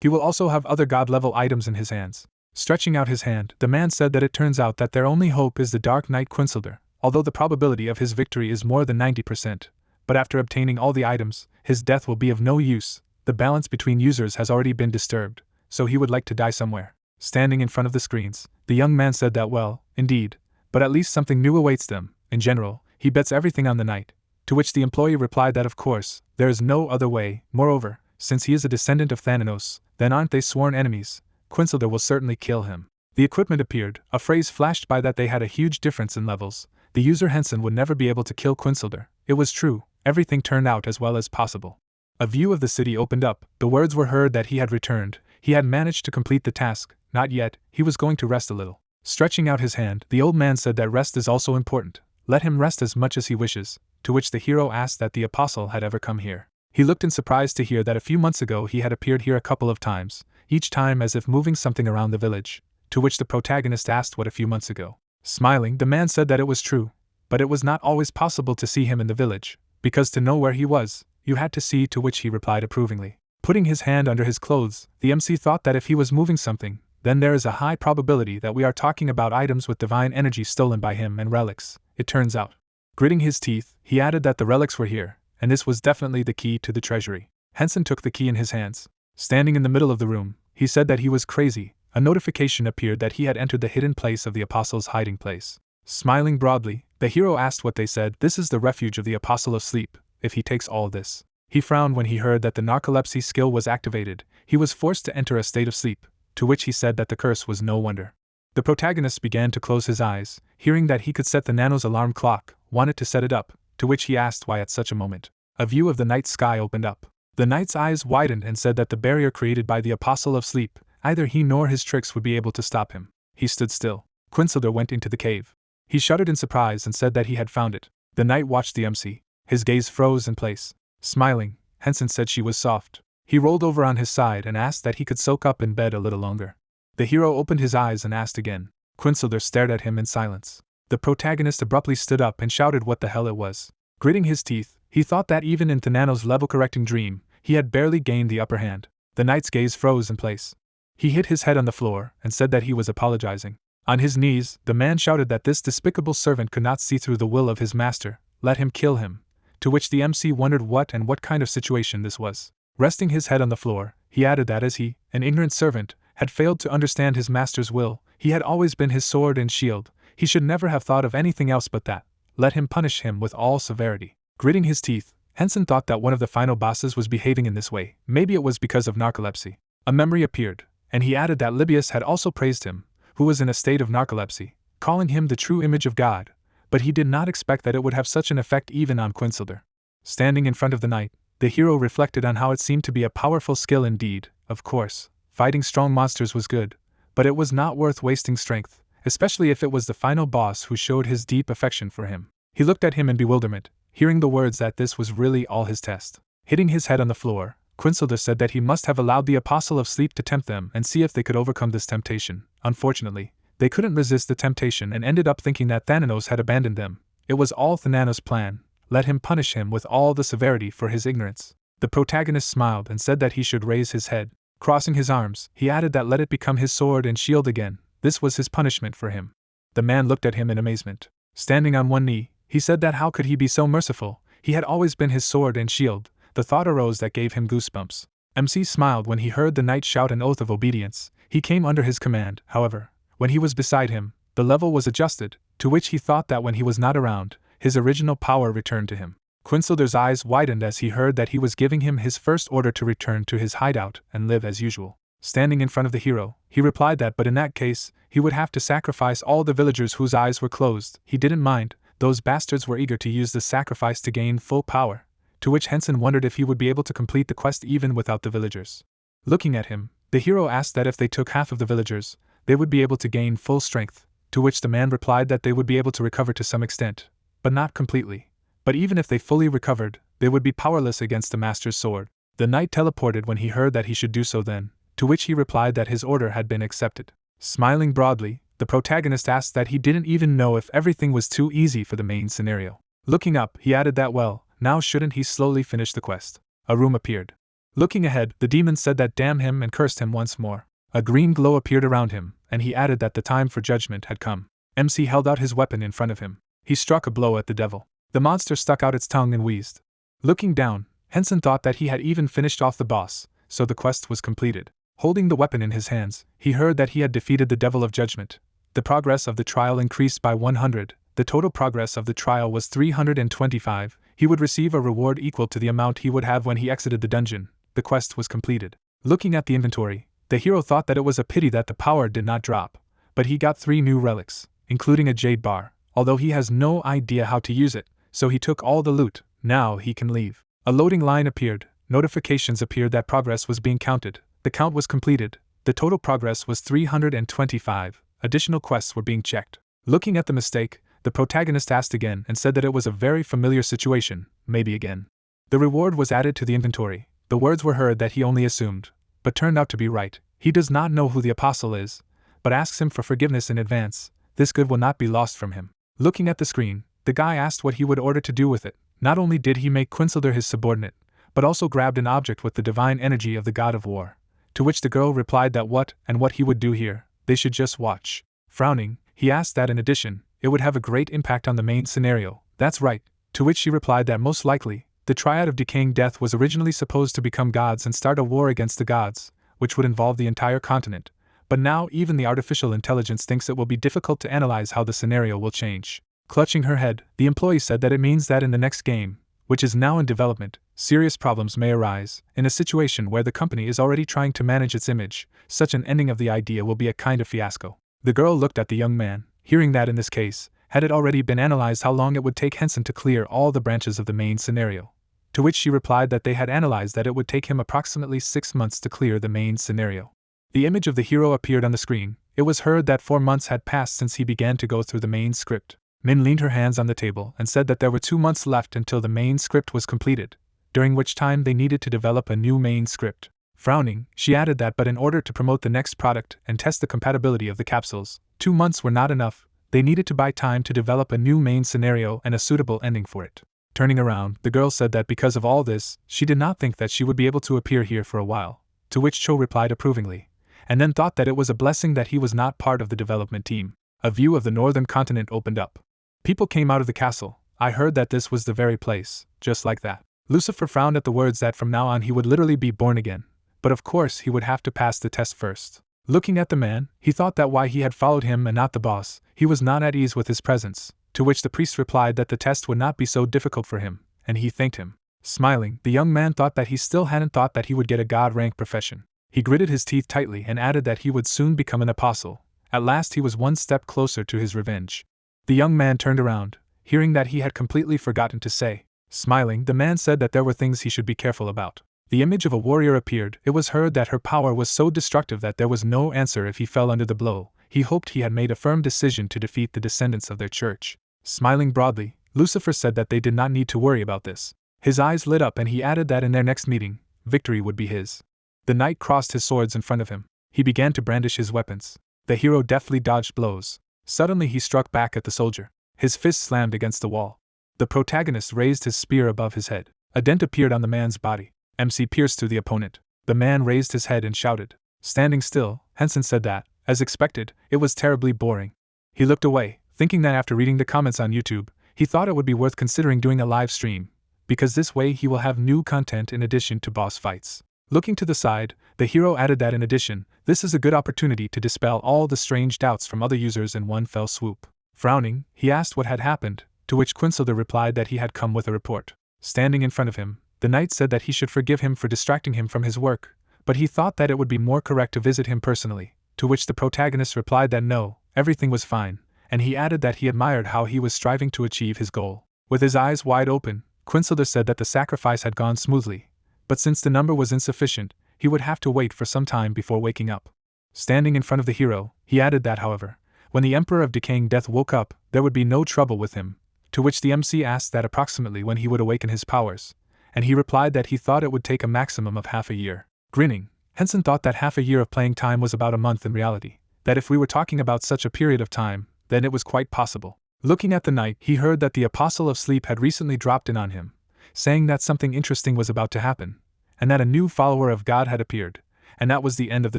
He will also have other god-level items in his hands. Stretching out his hand, the man said that it turns out that their only hope is the Dark Knight Quinsilder, although the probability of his victory is more than 90%, but after obtaining all the items, his death will be of no use. The balance between users has already been disturbed, so he would like to die somewhere. Standing in front of the screens, the young man said that well, indeed, but at least something new awaits them. In general, he bets everything on the knight, to which the employee replied that of course, there is no other way. Moreover, since he is a descendant of Thanatos, then aren't they sworn enemies? Quinsilder will certainly kill him. The equipment appeared. A phrase flashed by that they had a huge difference in levels. The user Hensen would never be able to kill Quinsilder. It was true. Everything turned out as well as possible. A view of the city opened up. The words were heard that he had returned. He had managed to complete the task. Not yet, he was going to rest a little. Stretching out his hand, the old man said that rest is also important. Let him rest as much as he wishes, to which the hero asked that the apostle had ever come here. He looked in surprise to hear that a few months ago he had appeared here a couple of times, each time as if moving something around the village, to which the protagonist asked what a few months ago. Smiling, the man said that it was true, but it was not always possible to see him in the village, because to know where he was, you had to see, to which he replied approvingly. Putting his hand under his clothes, the MC thought that if he was moving something, then there is a high probability that we are talking about items with divine energy stolen by him and relics, it turns out. Gritting his teeth, he added that the relics were here, and this was definitely the key to the treasury. Hensen took the key in his hands. Standing in the middle of the room, he said that he was crazy. A notification appeared that he had entered the hidden place of the apostle's hiding place. Smiling broadly, the hero asked what they said. This is the refuge of the apostle of sleep, if he takes all this. He frowned when he heard that the narcolepsy skill was activated. He was forced to enter a state of sleep, to which he said that the curse was no wonder. The protagonist began to close his eyes, hearing that he could set the nano's alarm clock, wanted to set it up, to which he asked why at such a moment. A view of the night sky opened up. The knight's eyes widened and said that the barrier created by the apostle of sleep, either he nor his tricks would be able to stop him. He stood still. Quinsilder went into the cave. He shuddered in surprise and said that he had found it. The knight watched the MC. His gaze froze in place. Smiling, Hensen said she was soft. He rolled over on his side and asked that he could soak up in bed a little longer. The hero opened his eyes and asked again. Quinsilder stared at him in silence. The protagonist abruptly stood up and shouted what the hell it was. Gritting his teeth, he thought that even in Thanano's level-correcting dream, he had barely gained the upper hand. The knight's gaze froze in place. He hit his head on the floor and said that he was apologizing. On his knees, the man shouted that this despicable servant could not see through the will of his master. Let him kill him. To which the MC wondered what kind of situation this was. Resting his head on the floor, he added that as he, an ignorant servant, had failed to understand his master's will, he had always been his sword and shield. He should never have thought of anything else but that. Let him punish him with all severity. Gritting his teeth, Hensen thought that one of the final bosses was behaving in this way. Maybe it was because of narcolepsy. A memory appeared, and he added that Libius had also praised him, who was in a state of narcolepsy, calling him the true image of God, but he did not expect that it would have such an effect even on Quinsilder. Standing in front of the knight, the hero reflected on how it seemed to be a powerful skill indeed. Of course, fighting strong monsters was good, but it was not worth wasting strength, especially if it was the final boss who showed his deep affection for him. He looked at him in bewilderment, hearing the words that this was really all his test. Hitting his head on the floor, Quinsilder said that he must have allowed the apostle of sleep to tempt them and see if they could overcome this temptation. Unfortunately, they couldn't resist the temptation and ended up thinking that Thananos had abandoned them. It was all Thananos' plan. Let him punish him with all the severity for his ignorance. The protagonist smiled and said that he should raise his head. Crossing his arms, he added that let it become his sword and shield again. This was his punishment for him. The man looked at him in amazement. Standing on one knee, he said that how could he be so merciful? He had always been his sword and shield. The thought arose that gave him goosebumps. MC smiled when he heard the knight shout an oath of obedience. He came under his command, however. When he was beside him, the level was adjusted, to which he thought that when he was not around, his original power returned to him. Quinsilder's eyes widened as he heard that he was giving him his first order to return to his hideout and live as usual. Standing in front of the hero, he replied that but in that case, he would have to sacrifice all the villagers whose eyes were closed. He didn't mind, those bastards were eager to use the sacrifice to gain full power, to which Hensen wondered if he would be able to complete the quest even without the villagers. Looking at him, the hero asked that if they took half of the villagers, they would be able to gain full strength, to which the man replied that they would be able to recover to some extent, but not completely. But even if they fully recovered, they would be powerless against the master's sword. The knight teleported when he heard that he should do so then, to which he replied that his order had been accepted. Smiling broadly, the protagonist asked that he didn't even know if everything was too easy for the main scenario. Looking up, he added that well, now shouldn't he slowly finish the quest? A room appeared. Looking ahead, the demon said that damn him and cursed him once more. A green glow appeared around him, and he added that the time for judgment had come. MC held out his weapon in front of him. He struck a blow at the devil. The monster stuck out its tongue and wheezed. Looking down, Hensen thought that he had even finished off the boss, so the quest was completed. Holding the weapon in his hands, he heard that he had defeated the devil of judgment. The progress of the trial increased by 100. The total progress of the trial was 325. He would receive a reward equal to the amount he would have when he exited the dungeon. The quest was completed. Looking at the inventory, the hero thought that it was a pity that the power did not drop, but he got 3 new relics, including a jade bar, although he has no idea how to use it, so he took all the loot. Now he can leave. A loading line appeared. Notifications appeared that progress was being counted. The count was completed. The total progress was 325, additional quests were being checked. Looking at the mistake, the protagonist asked again and said that it was a very familiar situation, maybe again. The reward was added to the inventory. The words were heard that he only assumed, but turned out to be right. He does not know who the apostle is, but asks him for forgiveness in advance. This good will not be lost from him. Looking at the screen, the guy asked what he would order to do with it. Not only did he make Quinsilder his subordinate, but also grabbed an object with the divine energy of the god of war. To which the girl replied that what he would do here, they should just watch. Frowning, he asked that in addition, it would have a great impact on the main scenario. That's right. To which she replied that most likely, the triad of decaying death was originally supposed to become gods and start a war against the gods, which would involve the entire continent. But now even the artificial intelligence thinks it will be difficult to analyze how the scenario will change. Clutching her head, the employee said that it means that in the next game, which is now in development, serious problems may arise. In a situation where the company is already trying to manage its image, such an ending of the idea will be a kind of fiasco. The girl looked at the young man, hearing that in this case, had it already been analyzed how long it would take Hensen to clear all the branches of the main scenario. To which she replied that they had analyzed that it would take him approximately 6 months to clear the main scenario. The image of the hero appeared on the screen. It was heard that 4 months had passed since he began to go through the main script. Min leaned her hands on the table and said that there were 2 months left until the main script was completed, during which time they needed to develop a new main script. Frowning, she added that but in order to promote the next product and test the compatibility of the capsules, 2 months were not enough. They needed to buy time to develop a new main scenario and a suitable ending for it. Turning around, the girl said that because of all this, she did not think that she would be able to appear here for a while, to which Cho replied approvingly, and then thought that it was a blessing that he was not part of the development team. A view of the northern continent opened up. People came out of the castle. I heard that this was the very place, just like that. Lucifer frowned at the words that from now on he would literally be born again, but of course he would have to pass the test first. Looking at the man, he thought that why he had followed him and not the boss, he was not at ease with his presence, to which the priest replied that the test would not be so difficult for him, and he thanked him. Smiling, the young man thought that he still hadn't thought that he would get a god-rank profession. He gritted his teeth tightly and added that he would soon become an apostle. At last he was one step closer to his revenge. The young man turned around, hearing that he had completely forgotten to say. Smiling, the man said that there were things he should be careful about. The image of a warrior appeared. It was heard that her power was so destructive that there was no answer if he fell under the blow. He hoped he had made a firm decision to defeat the descendants of their church. Smiling broadly, Lucifer said that they did not need to worry about this. His eyes lit up and he added that in their next meeting, victory would be his. The knight crossed his swords in front of him. He began to brandish his weapons. The hero deftly dodged blows. Suddenly he struck back at the soldier. His fist slammed against the wall. The protagonist raised his spear above his head. A dent appeared on the man's body. MC pierced through the opponent. The man raised his head and shouted. Standing still, Hensen said that, as expected, it was terribly boring. He looked away, thinking that after reading the comments on YouTube, he thought it would be worth considering doing a live stream, because this way he will have new content in addition to boss fights. Looking to the side, the hero added that in addition, this is a good opportunity to dispel all the strange doubts from other users in one fell swoop. Frowning, he asked what had happened, to which Quinsilder replied that he had come with a report. Standing in front of him, the knight said that he should forgive him for distracting him from his work, but he thought that it would be more correct to visit him personally, to which the protagonist replied that no, everything was fine, and he added that he admired how he was striving to achieve his goal. With his eyes wide open, Quinsilder said that the sacrifice had gone smoothly, but since the number was insufficient, he would have to wait for some time before waking up. Standing in front of the hero, he added that however, when the Emperor of Decaying Death woke up, there would be no trouble with him, to which the MC asked that approximately when he would awaken his powers, and he replied that he thought it would take a maximum of half a year. Grinning, Hensen thought that half a year of playing time was about a month in reality, that if we were talking about such a period of time, then it was quite possible. Looking at the knight, he heard that the Apostle of Sleep had recently dropped in on him, saying that something interesting was about to happen, and that a new follower of God had appeared, and that was the end of the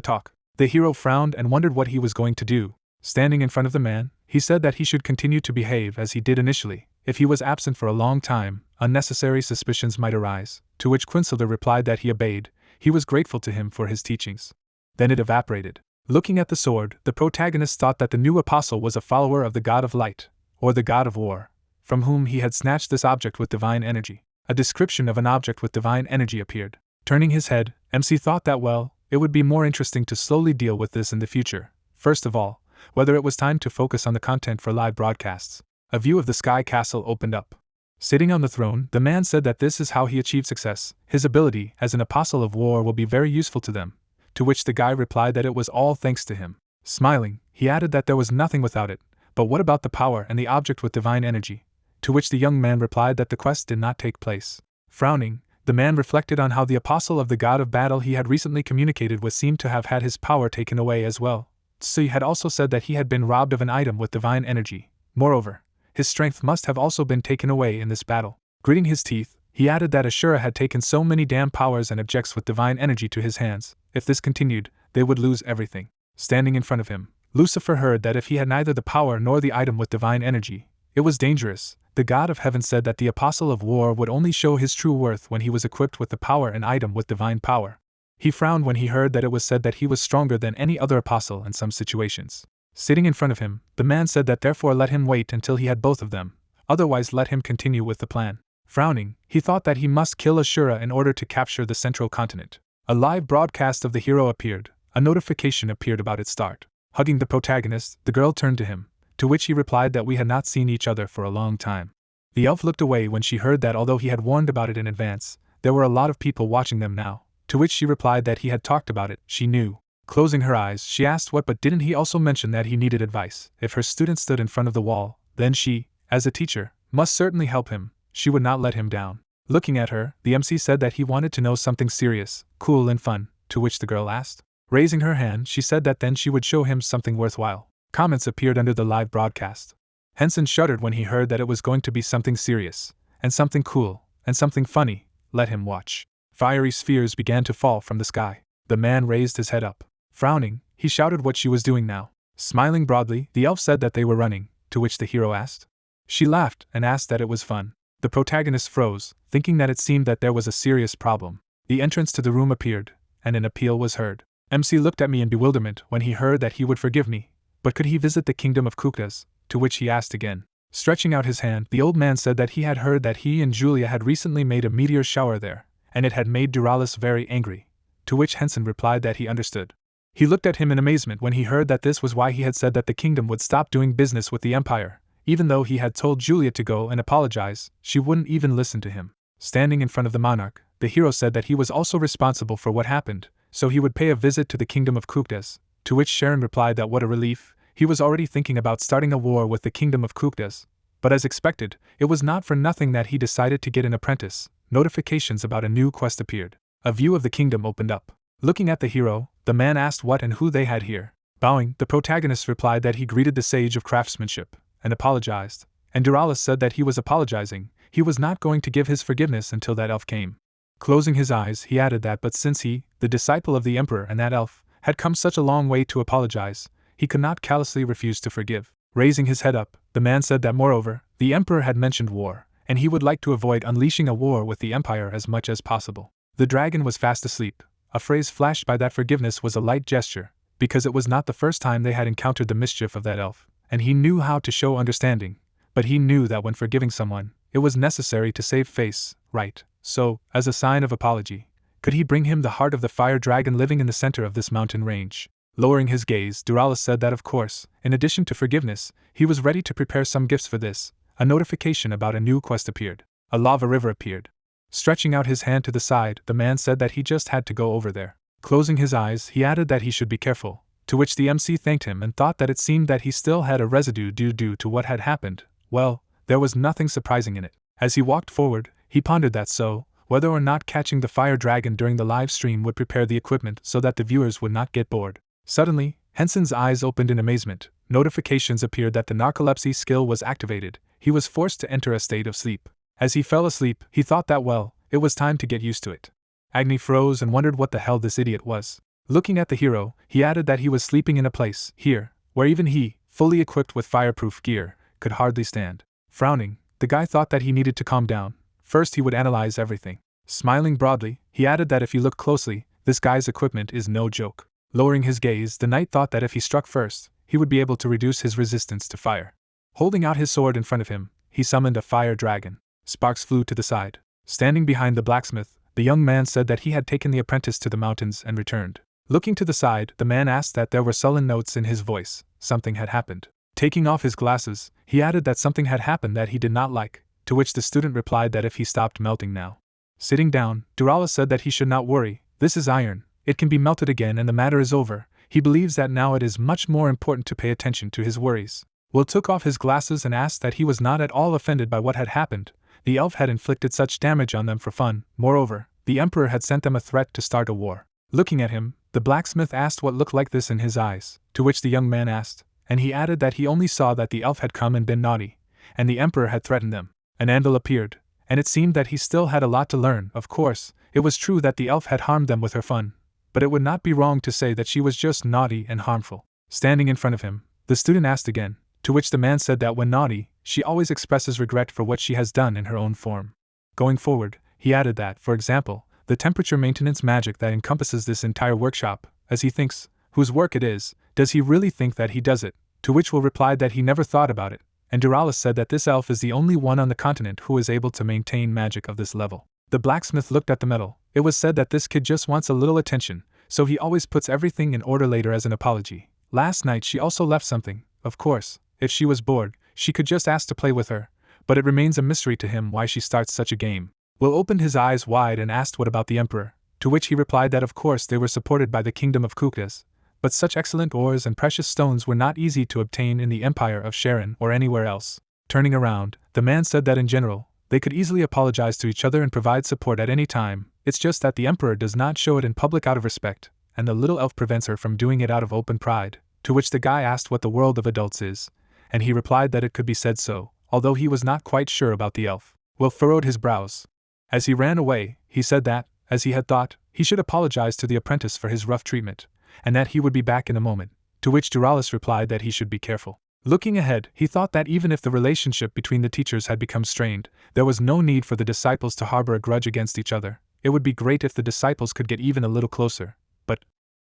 talk. The hero frowned and wondered what he was going to do. Standing in front of the man, he said that he should continue to behave as he did initially. If he was absent for a long time, unnecessary suspicions might arise, to which Quinsilder replied that he obeyed. He was grateful to him for his teachings. Then it evaporated. Looking at the sword, the protagonist thought that the new apostle was a follower of the god of light, or the god of war, from whom he had snatched this object with divine energy. A description of an object with divine energy appeared. Turning his head, MC thought that it would be more interesting to slowly deal with this in the future. First of all, whether it was time to focus on the content for live broadcasts. A view of the sky castle opened up. Sitting on the throne, the man said that this is how he achieved success. His ability as an apostle of war will be very useful to them, to which the guy replied that it was all thanks to him. Smiling, he added that there was nothing without it, but what about the power and the object with divine energy? To which the young man replied that the quest did not take place. Frowning, the man reflected on how the apostle of the god of battle he had recently communicated with seemed to have had his power taken away as well. So he had also said that he had been robbed of an item with divine energy. Moreover, his strength must have also been taken away in this battle. Gritting his teeth, he added that Ashura had taken so many damn powers and objects with divine energy to his hands. If this continued, they would lose everything. Standing in front of him, Lucifer heard that if he had neither the power nor the item with divine energy, it was dangerous. The god of heaven said that the apostle of war would only show his true worth when he was equipped with the power and item with divine power. He frowned when he heard that it was said that he was stronger than any other apostle in some situations. Sitting in front of him, the man said that therefore let him wait until he had both of them, otherwise let him continue with the plan. Frowning, he thought that he must kill Ashura in order to capture the central continent. A live broadcast of the hero appeared. A notification appeared about its start. Hugging the protagonist, the girl turned to him, to which he replied that we had not seen each other for a long time. The elf looked away when she heard that although he had warned about it in advance, there were a lot of people watching them now, to which she replied that he had talked about it, she knew. Closing her eyes, she asked what, but didn't he also mention that he needed advice? If her student stood in front of the wall, then she, as a teacher, must certainly help him. She would not let him down. Looking at her, the MC said that he wanted to know something serious, cool and fun, to which the girl asked. Raising her hand, she said that then she would show him something worthwhile. Comments appeared under the live broadcast. Hensen shuddered when he heard that it was going to be something serious, and something cool, and something funny. Let him watch. Fiery spheres began to fall from the sky. The man raised his head up. Frowning, he shouted what she was doing now. Smiling broadly, the elf said that they were running, to which the hero asked. She laughed and asked that it was fun. The protagonist froze, thinking that it seemed that there was a serious problem. The entrance to the room appeared, and an appeal was heard. MC looked at me in bewilderment when he heard that he would forgive me, but could he visit the kingdom of Kuktas? To which he asked again. Stretching out his hand, the old man said that he had heard that he and Julia had recently made a meteor shower there, and it had made Duralis very angry, to which Hensen replied that he understood. He looked at him in amazement when he heard that this was why he had said that the kingdom would stop doing business with the empire. Even though he had told Julia to go and apologize, she wouldn't even listen to him. Standing in front of the monarch, the hero said that he was also responsible for what happened, so he would pay a visit to the kingdom of Kuktas, to which Sharon replied that what a relief. He was already thinking about starting a war with the kingdom of Kuktas, but as expected, it was not for nothing that he decided to get an apprentice. Notifications about a new quest appeared. A view of the kingdom opened up. Looking at the hero, the man asked what and who they had here. Bowing, the protagonist replied that he greeted the sage of craftsmanship, and apologized, and Duralis said that he was apologizing, he was not going to give his forgiveness until that elf came. Closing his eyes, he added that but since he, the disciple of the emperor and that elf, had come such a long way to apologize, he could not callously refuse to forgive. Raising his head up, the man said that moreover, the emperor had mentioned war, and he would like to avoid unleashing a war with the empire as much as possible. The dragon was fast asleep. A phrase flashed by that forgiveness was a light gesture, because it was not the first time they had encountered the mischief of that elf, and he knew how to show understanding, but he knew that when forgiving someone, it was necessary to save face, right? So, as a sign of apology, could he bring him the heart of the fire dragon living in the center of this mountain range? Lowering his gaze, Duralis said that of course, in addition to forgiveness, he was ready to prepare some gifts for this. A notification about a new quest appeared. A lava river appeared. Stretching out his hand to the side, the man said that he just had to go over there. Closing his eyes, he added that he should be careful, to which the MC thanked him and thought that it seemed that he still had a residue due to what had happened. Well, there was nothing surprising in it. As he walked forward, he pondered that whether or not catching the fire dragon during the live stream would prepare the equipment so that the viewers would not get bored. Suddenly, Hensen's eyes opened in amazement. Notifications appeared that the narcolepsy skill was activated. He was forced to enter a state of sleep. As he fell asleep, he thought that it was time to get used to it. Agni froze and wondered what the hell this idiot was. Looking at the hero, he added that he was sleeping in a place, here, where even he, fully equipped with fireproof gear, could hardly stand. Frowning, the guy thought that he needed to calm down. First he would analyze everything. Smiling broadly, he added that if you look closely, this guy's equipment is no joke. Lowering his gaze, the knight thought that if he struck first, he would be able to reduce his resistance to fire. Holding out his sword in front of him, he summoned a fire dragon. Sparks flew to the side. Standing behind the blacksmith, the young man said that he had taken the apprentice to the mountains and returned. Looking to the side, the man asked that there were sullen notes in his voice. Something had happened. Taking off his glasses, he added that something had happened that he did not like, to which the student replied that if he stopped melting now. Sitting down, Duralis said that he should not worry. This is iron. it can be melted again and the matter is over. He believes that now it is much more important to pay attention to his worries. Will took off his glasses and asked that he was not at all offended by what had happened. The elf had inflicted such damage on them for fun. Moreover, the emperor had sent them a threat to start a war. Looking at him, the blacksmith asked what looked like this in his eyes, to which the young man asked, and he added that he only saw that the elf had come and been naughty, and the emperor had threatened them. An anvil appeared, and it seemed that he still had a lot to learn. Of course, it was true that the elf had harmed them with her fun, but it would not be wrong to say that she was just naughty and harmful. Standing in front of him, the student asked again, to which the man said that when naughty, she always expresses regret for what she has done in her own form. Going forward, he added that, for example, the temperature maintenance magic that encompasses this entire workshop, as he thinks, whose work it is, does he really think that he does it? To which Will replied that he never thought about it, and Duralis said that this elf is the only one on the continent who is able to maintain magic of this level. The blacksmith looked at the metal. It was said that this kid just wants a little attention, so he always puts everything in order later as an apology. Last night she also left something. Of course, if she was bored, she could just ask to play with her, but it remains a mystery to him why she starts such a game. Will opened his eyes wide and asked what about the emperor, to which he replied that of course they were supported by the kingdom of Kuktas, but such excellent ores and precious stones were not easy to obtain in the empire of Sharon or anywhere else. Turning around, the man said that in general, they could easily apologize to each other and provide support at any time. It's just that the emperor does not show it in public out of respect, and the little elf prevents her from doing it out of open pride, to which the guy asked what the world of adults is, and he replied that it could be said so, although he was not quite sure about the elf. Will furrowed his brows. As he ran away, he said that, as he had thought, he should apologize to the apprentice for his rough treatment, and that he would be back in a moment, to which Duralis replied that he should be careful. Looking ahead, he thought that even if the relationship between the teachers had become strained, there was no need for the disciples to harbor a grudge against each other. It would be great if the disciples could get even a little closer, but,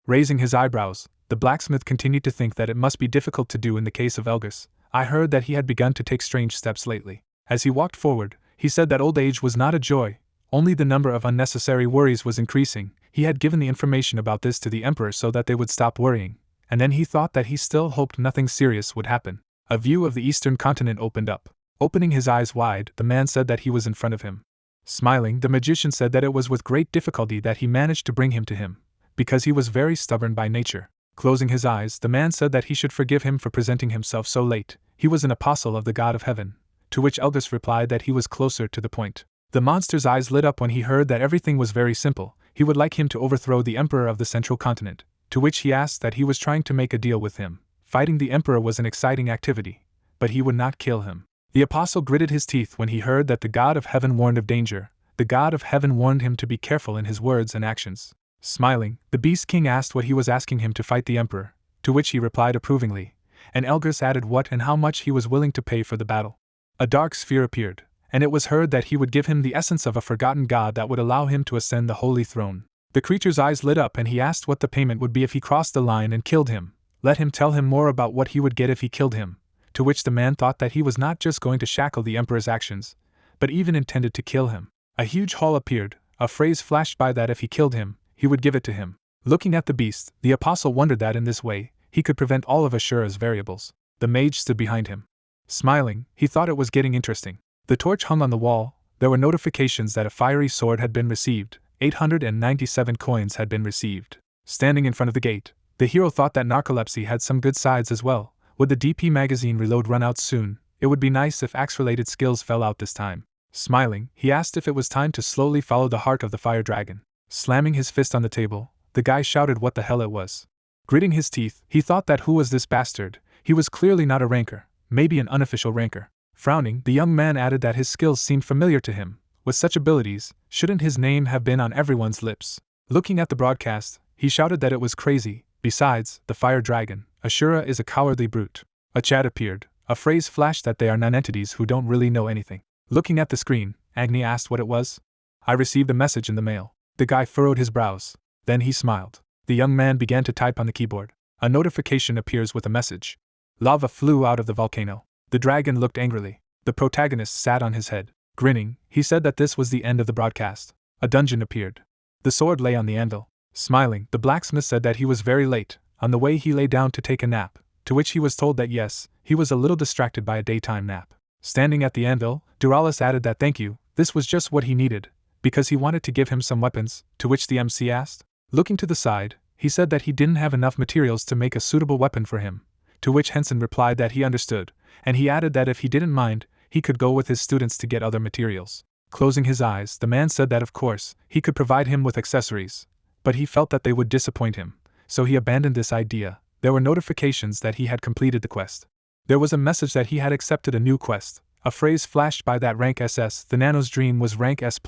raising his eyebrows, the blacksmith continued to think that it must be difficult to do in the case of Elgus. I heard that he had begun to take strange steps lately. As he walked forward, he said that old age was not a joy, only the number of unnecessary worries was increasing. He had given the information about this to the emperor so that they would stop worrying, and then he thought that he still hoped nothing serious would happen. A view of the eastern continent opened up. Opening his eyes wide, the man said that he was in front of him. Smiling, the magician said that it was with great difficulty that he managed to bring him to him, because he was very stubborn by nature. Closing his eyes, the man said that he should forgive him for presenting himself so late. He was an apostle of the God of Heaven, to which Elgus replied that he was closer to the point. The monster's eyes lit up when he heard that everything was very simple. He would like him to overthrow the emperor of the central continent, to which he asked that he was trying to make a deal with him. Fighting the emperor was an exciting activity, but he would not kill him. The apostle gritted his teeth when he heard that the God of Heaven warned of danger. The God of Heaven warned him to be careful in his words and actions. Smiling, the Beast King asked what he was asking him to fight the emperor, to which he replied approvingly, and Elgus added what and how much he was willing to pay for the battle. A dark sphere appeared, and it was heard that he would give him the essence of a forgotten god that would allow him to ascend the holy throne. The creature's eyes lit up and he asked what the payment would be if he crossed the line and killed him. Let him tell him more about what he would get if he killed him, to which the man thought that he was not just going to shackle the emperor's actions, but even intended to kill him. A huge hall appeared, a phrase flashed by that if he killed him, he would give it to him. Looking at the beast, the apostle wondered that in this way, he could prevent all of Ashura's variables. The mage stood behind him. Smiling, he thought it was getting interesting. The torch hung on the wall. There were notifications that a fiery sword had been received, 897 coins had been received. Standing in front of the gate, the hero thought that narcolepsy had some good sides as well. Would the DP magazine reload run out soon? It would be nice if axe-related skills fell out this time. Smiling, he asked if it was time to slowly follow the heart of the fire dragon. Slamming his fist on the table, the guy shouted what the hell it was. Gritting his teeth, he thought that who was this bastard? He was clearly not a ranker, maybe an unofficial ranker. Frowning, the young man added that his skills seemed familiar to him. With such abilities, shouldn't his name have been on everyone's lips? Looking at the broadcast, he shouted that it was crazy. Besides, the fire dragon, Ashura is a cowardly brute. A chat appeared. A phrase flashed that they are non-entities who don't really know anything. Looking at the screen, Agni asked what it was. I received a message in the mail. The guy furrowed his brows. Then he smiled. The young man began to type on the keyboard. A notification appears with a message. Lava flew out of the volcano. The dragon looked angrily. The protagonist sat on his head. Grinning, he said that this was the end of the broadcast. A dungeon appeared. The sword lay on the anvil. Smiling, the blacksmith said that he was very late. On the way he lay down to take a nap, to which he was told that yes, he was a little distracted by a daytime nap. Standing at the anvil, Duralis added that thank you, this was just what he needed, because he wanted to give him some weapons, to which the MC asked, Looking to the side, he said that he didn't have enough materials to make a suitable weapon for him, to which Hensen replied that he understood, and he added that if he didn't mind, he could go with his students to get other materials. Closing his eyes, the man said that of course, he could provide him with accessories, but he felt that they would disappoint him, so he abandoned this idea. There were notifications that he had completed the quest. There was a message that he had accepted a new quest. A phrase flashed by that rank SS. The Nano's dream was rank S+.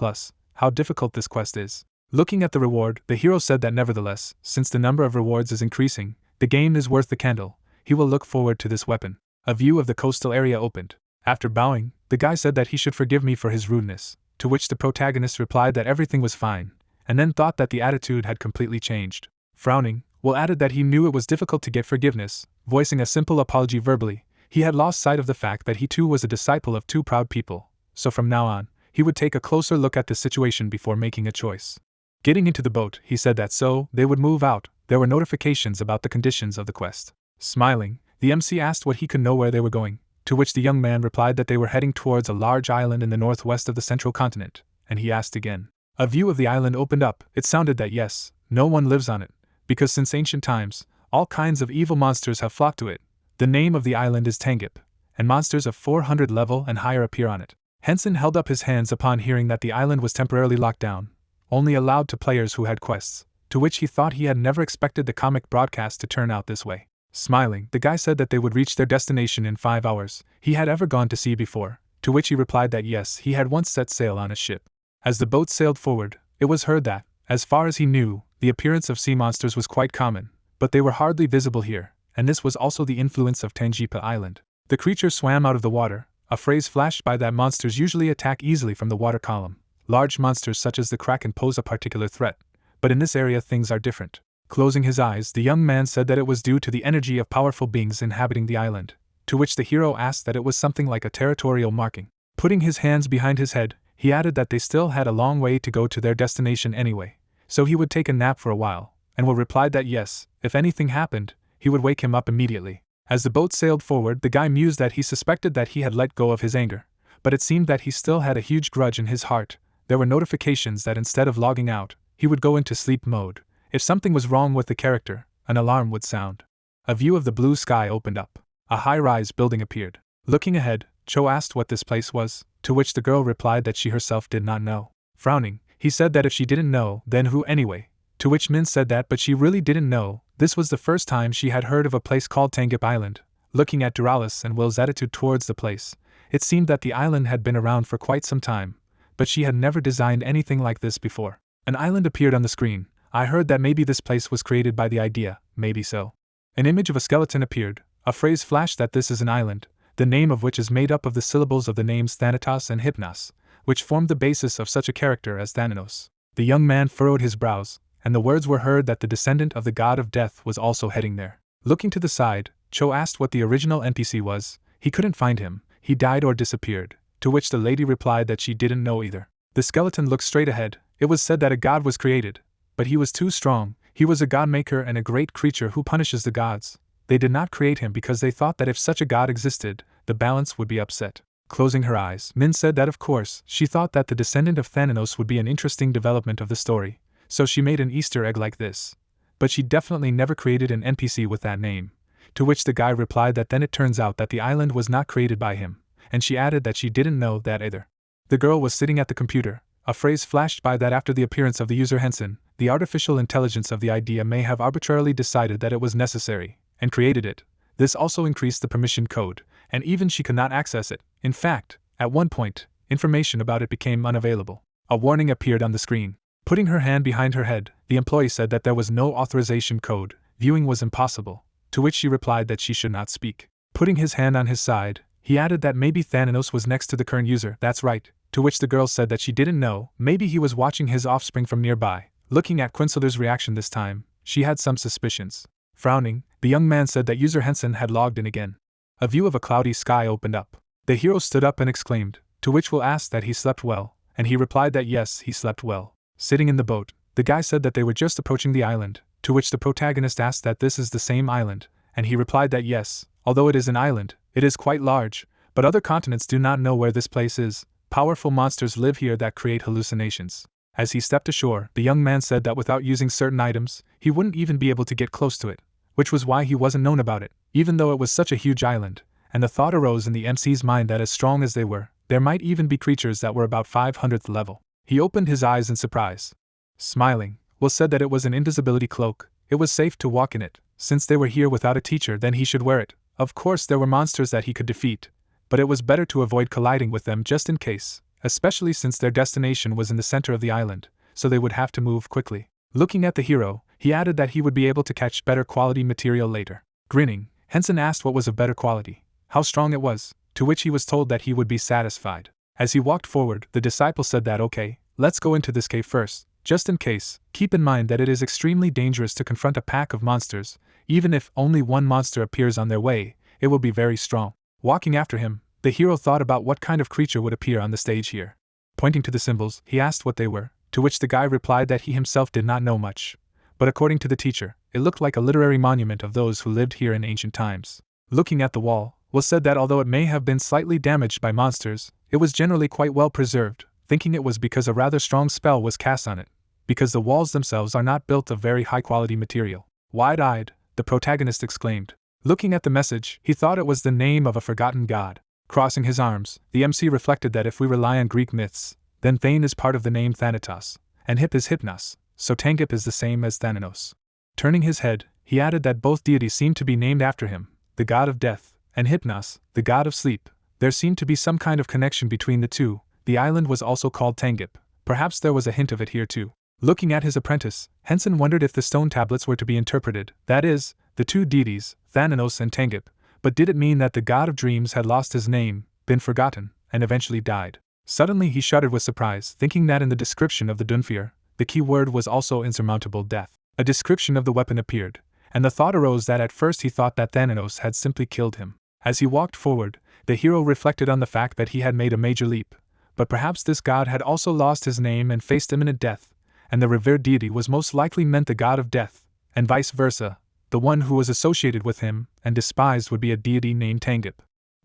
How difficult this quest is. Looking at the reward, the hero said that nevertheless, since the number of rewards is increasing, the game is worth the candle. He will look forward to this weapon. A view of the coastal area opened. After bowing, the guy said that he should forgive me for his rudeness, to which the protagonist replied that everything was fine, and then thought that the attitude had completely changed. Frowning, Will added that he knew it was difficult to get forgiveness, voicing a simple apology verbally. He had lost sight of the fact that he too was a disciple of two proud people, so from now on, he would take a closer look at the situation before making a choice. Getting into the boat, he said that so they would move out. There were notifications about the conditions of the quest. Smiling, the MC asked what he could know where they were going, to which the young man replied that they were heading towards a large island in the northwest of the central continent, and he asked again. A view of the island opened up. It sounded that yes, no one lives on it, because since ancient times, all kinds of evil monsters have flocked to it. The name of the island is Tangip, and monsters of 400 level and higher appear on it. Hensen held up his hands upon hearing that the island was temporarily locked down, only allowed to players who had quests, to which he thought he had never expected the comic broadcast to turn out this way. Smiling, the guy said that they would reach their destination in 5 hours. He had ever gone to sea before, to which he replied that yes, he had once set sail on a ship. As the boat sailed forward, it was heard that, as far as he knew, the appearance of sea monsters was quite common, but they were hardly visible here, and this was also the influence of Tangipa Island. The creature swam out of the water, a phrase flashed by that monsters usually attack easily from the water column. Large monsters such as the Kraken pose a particular threat, but in this area things are different. Closing his eyes, the young man said that it was due to the energy of powerful beings inhabiting the island, to which the hero asked that it was something like a territorial marking. Putting his hands behind his head, he added that they still had a long way to go to their destination anyway, so he would take a nap for a while, and Will replied that yes, if anything happened, he would wake him up immediately. As the boat sailed forward, the guy mused that he suspected that he had let go of his anger, but it seemed that he still had a huge grudge in his heart. There were notifications that instead of logging out, he would go into sleep mode. If something was wrong with the character, an alarm would sound. A view of the blue sky opened up. A high-rise building appeared. Looking ahead, Cho asked what this place was, to which the girl replied that she herself did not know. Frowning, he said that if she didn't know, then who anyway? To which Min said that but she really didn't know. This was the first time she had heard of a place called Tangip Island. Looking at Duralis and Will's attitude towards the place, it seemed that the island had been around for quite some time, but she had never designed anything like this before. An island appeared on the screen. I heard that maybe this place was created by the idea, maybe so. An image of a skeleton appeared. A phrase flashed that this is an island, the name of which is made up of the syllables of the names Thanatos and Hypnos, which formed the basis of such a character as Thanatos. The young man furrowed his brows, and the words were heard that the descendant of the god of death was also heading there. Looking to the side, Cho asked what the original NPC was. He couldn't find him. He died or disappeared, to which the lady replied that she didn't know either. The skeleton looked straight ahead. It was said that a god was created, but he was too strong. He was a god-maker and a great creature who punishes the gods. They did not create him because they thought that if such a god existed, the balance would be upset. Closing her eyes, Min said that of course, she thought that the descendant of Thanatos would be an interesting development of the story, so she made an Easter egg like this. But she definitely never created an NPC with that name, to which the guy replied that then it turns out that the island was not created by him, and she added that she didn't know that either. The girl was sitting at the computer. A phrase flashed by that after the appearance of the user Hensen, the artificial intelligence of the idea may have arbitrarily decided that it was necessary, and created it. This also increased the permission code, and even she could not access it. In fact, at one point, information about it became unavailable. A warning appeared on the screen. Putting her hand behind her head, the employee said that there was no authorization code, viewing was impossible, to which she replied that she should not speak. Putting his hand on his side, he added that maybe Thanatos was next to the current user. That's right. To which the girl said that she didn't know, maybe he was watching his offspring from nearby. Looking at Quincelder's reaction this time, she had some suspicions. Frowning, the young man said that user Hensen had logged in again. A view of a cloudy sky opened up. The hero stood up and exclaimed, to which Will asked that he slept well, and he replied that yes, he slept well. Sitting in the boat, the guy said that they were just approaching the island, to which the protagonist asked that this is the same island, and he replied that yes, although it is an island, it is quite large, but other continents do not know where this place is. Powerful monsters live here that create hallucinations. As he stepped ashore, the young man said that without using certain items, he wouldn't even be able to get close to it, which was why he wasn't known about it, even though it was such a huge island, and the thought arose in the MC's mind that as strong as they were, there might even be creatures that were about 500th level. He opened his eyes in surprise. Smiling, Will said that it was an invisibility cloak. It was safe to walk in it. Since they were here without a teacher, then he should wear it. Of course there were monsters that he could defeat, but it was better to avoid colliding with them just in case, especially since their destination was in the center of the island, so they would have to move quickly. Looking at the hero, he added that he would be able to catch better quality material later. Grinning, Hensen asked what was of better quality, how strong it was, to which he was told that he would be satisfied. As he walked forward, the disciple said that okay, let's go into this cave first, just in case. Keep in mind that it is extremely dangerous to confront a pack of monsters. Even if only one monster appears on their way, it will be very strong. Walking after him, the hero thought about what kind of creature would appear on the stage here. Pointing to the symbols, he asked what they were, to which the guy replied that he himself did not know much. But according to the teacher, it looked like a literary monument of those who lived here in ancient times. Looking at the wall, Will said that although it may have been slightly damaged by monsters, it was generally quite well preserved, thinking it was because a rather strong spell was cast on it, because the walls themselves are not built of very high-quality material. Wide-eyed, the protagonist exclaimed. Looking at the message, he thought it was the name of a forgotten god. Crossing his arms, the MC reflected that if we rely on Greek myths, then Thane is part of the name Thanatos, and Hip is Hypnos, so Tangip is the same as Thanatos. Turning his head, he added that both deities seemed to be named after him, the god of death, and Hypnos, the god of sleep. There seemed to be some kind of connection between the two. The island was also called Tangip. Perhaps there was a hint of it here too. Looking at his apprentice, Hensen wondered if the stone tablets were to be interpreted, that is, the two deities, Thanatos and Tangip, but did it mean that the god of dreams had lost his name, been forgotten, and eventually died? Suddenly he shuddered with surprise, thinking that in the description of the Dunfir, the key word was also insurmountable death. A description of the weapon appeared, and the thought arose that at first he thought that Thanatos had simply killed him. As he walked forward, the hero reflected on the fact that he had made a major leap, but perhaps this god had also lost his name and faced imminent death, and the revered deity was most likely meant the god of death, and vice versa, the one who was associated with him and despised would be a deity named Tangip.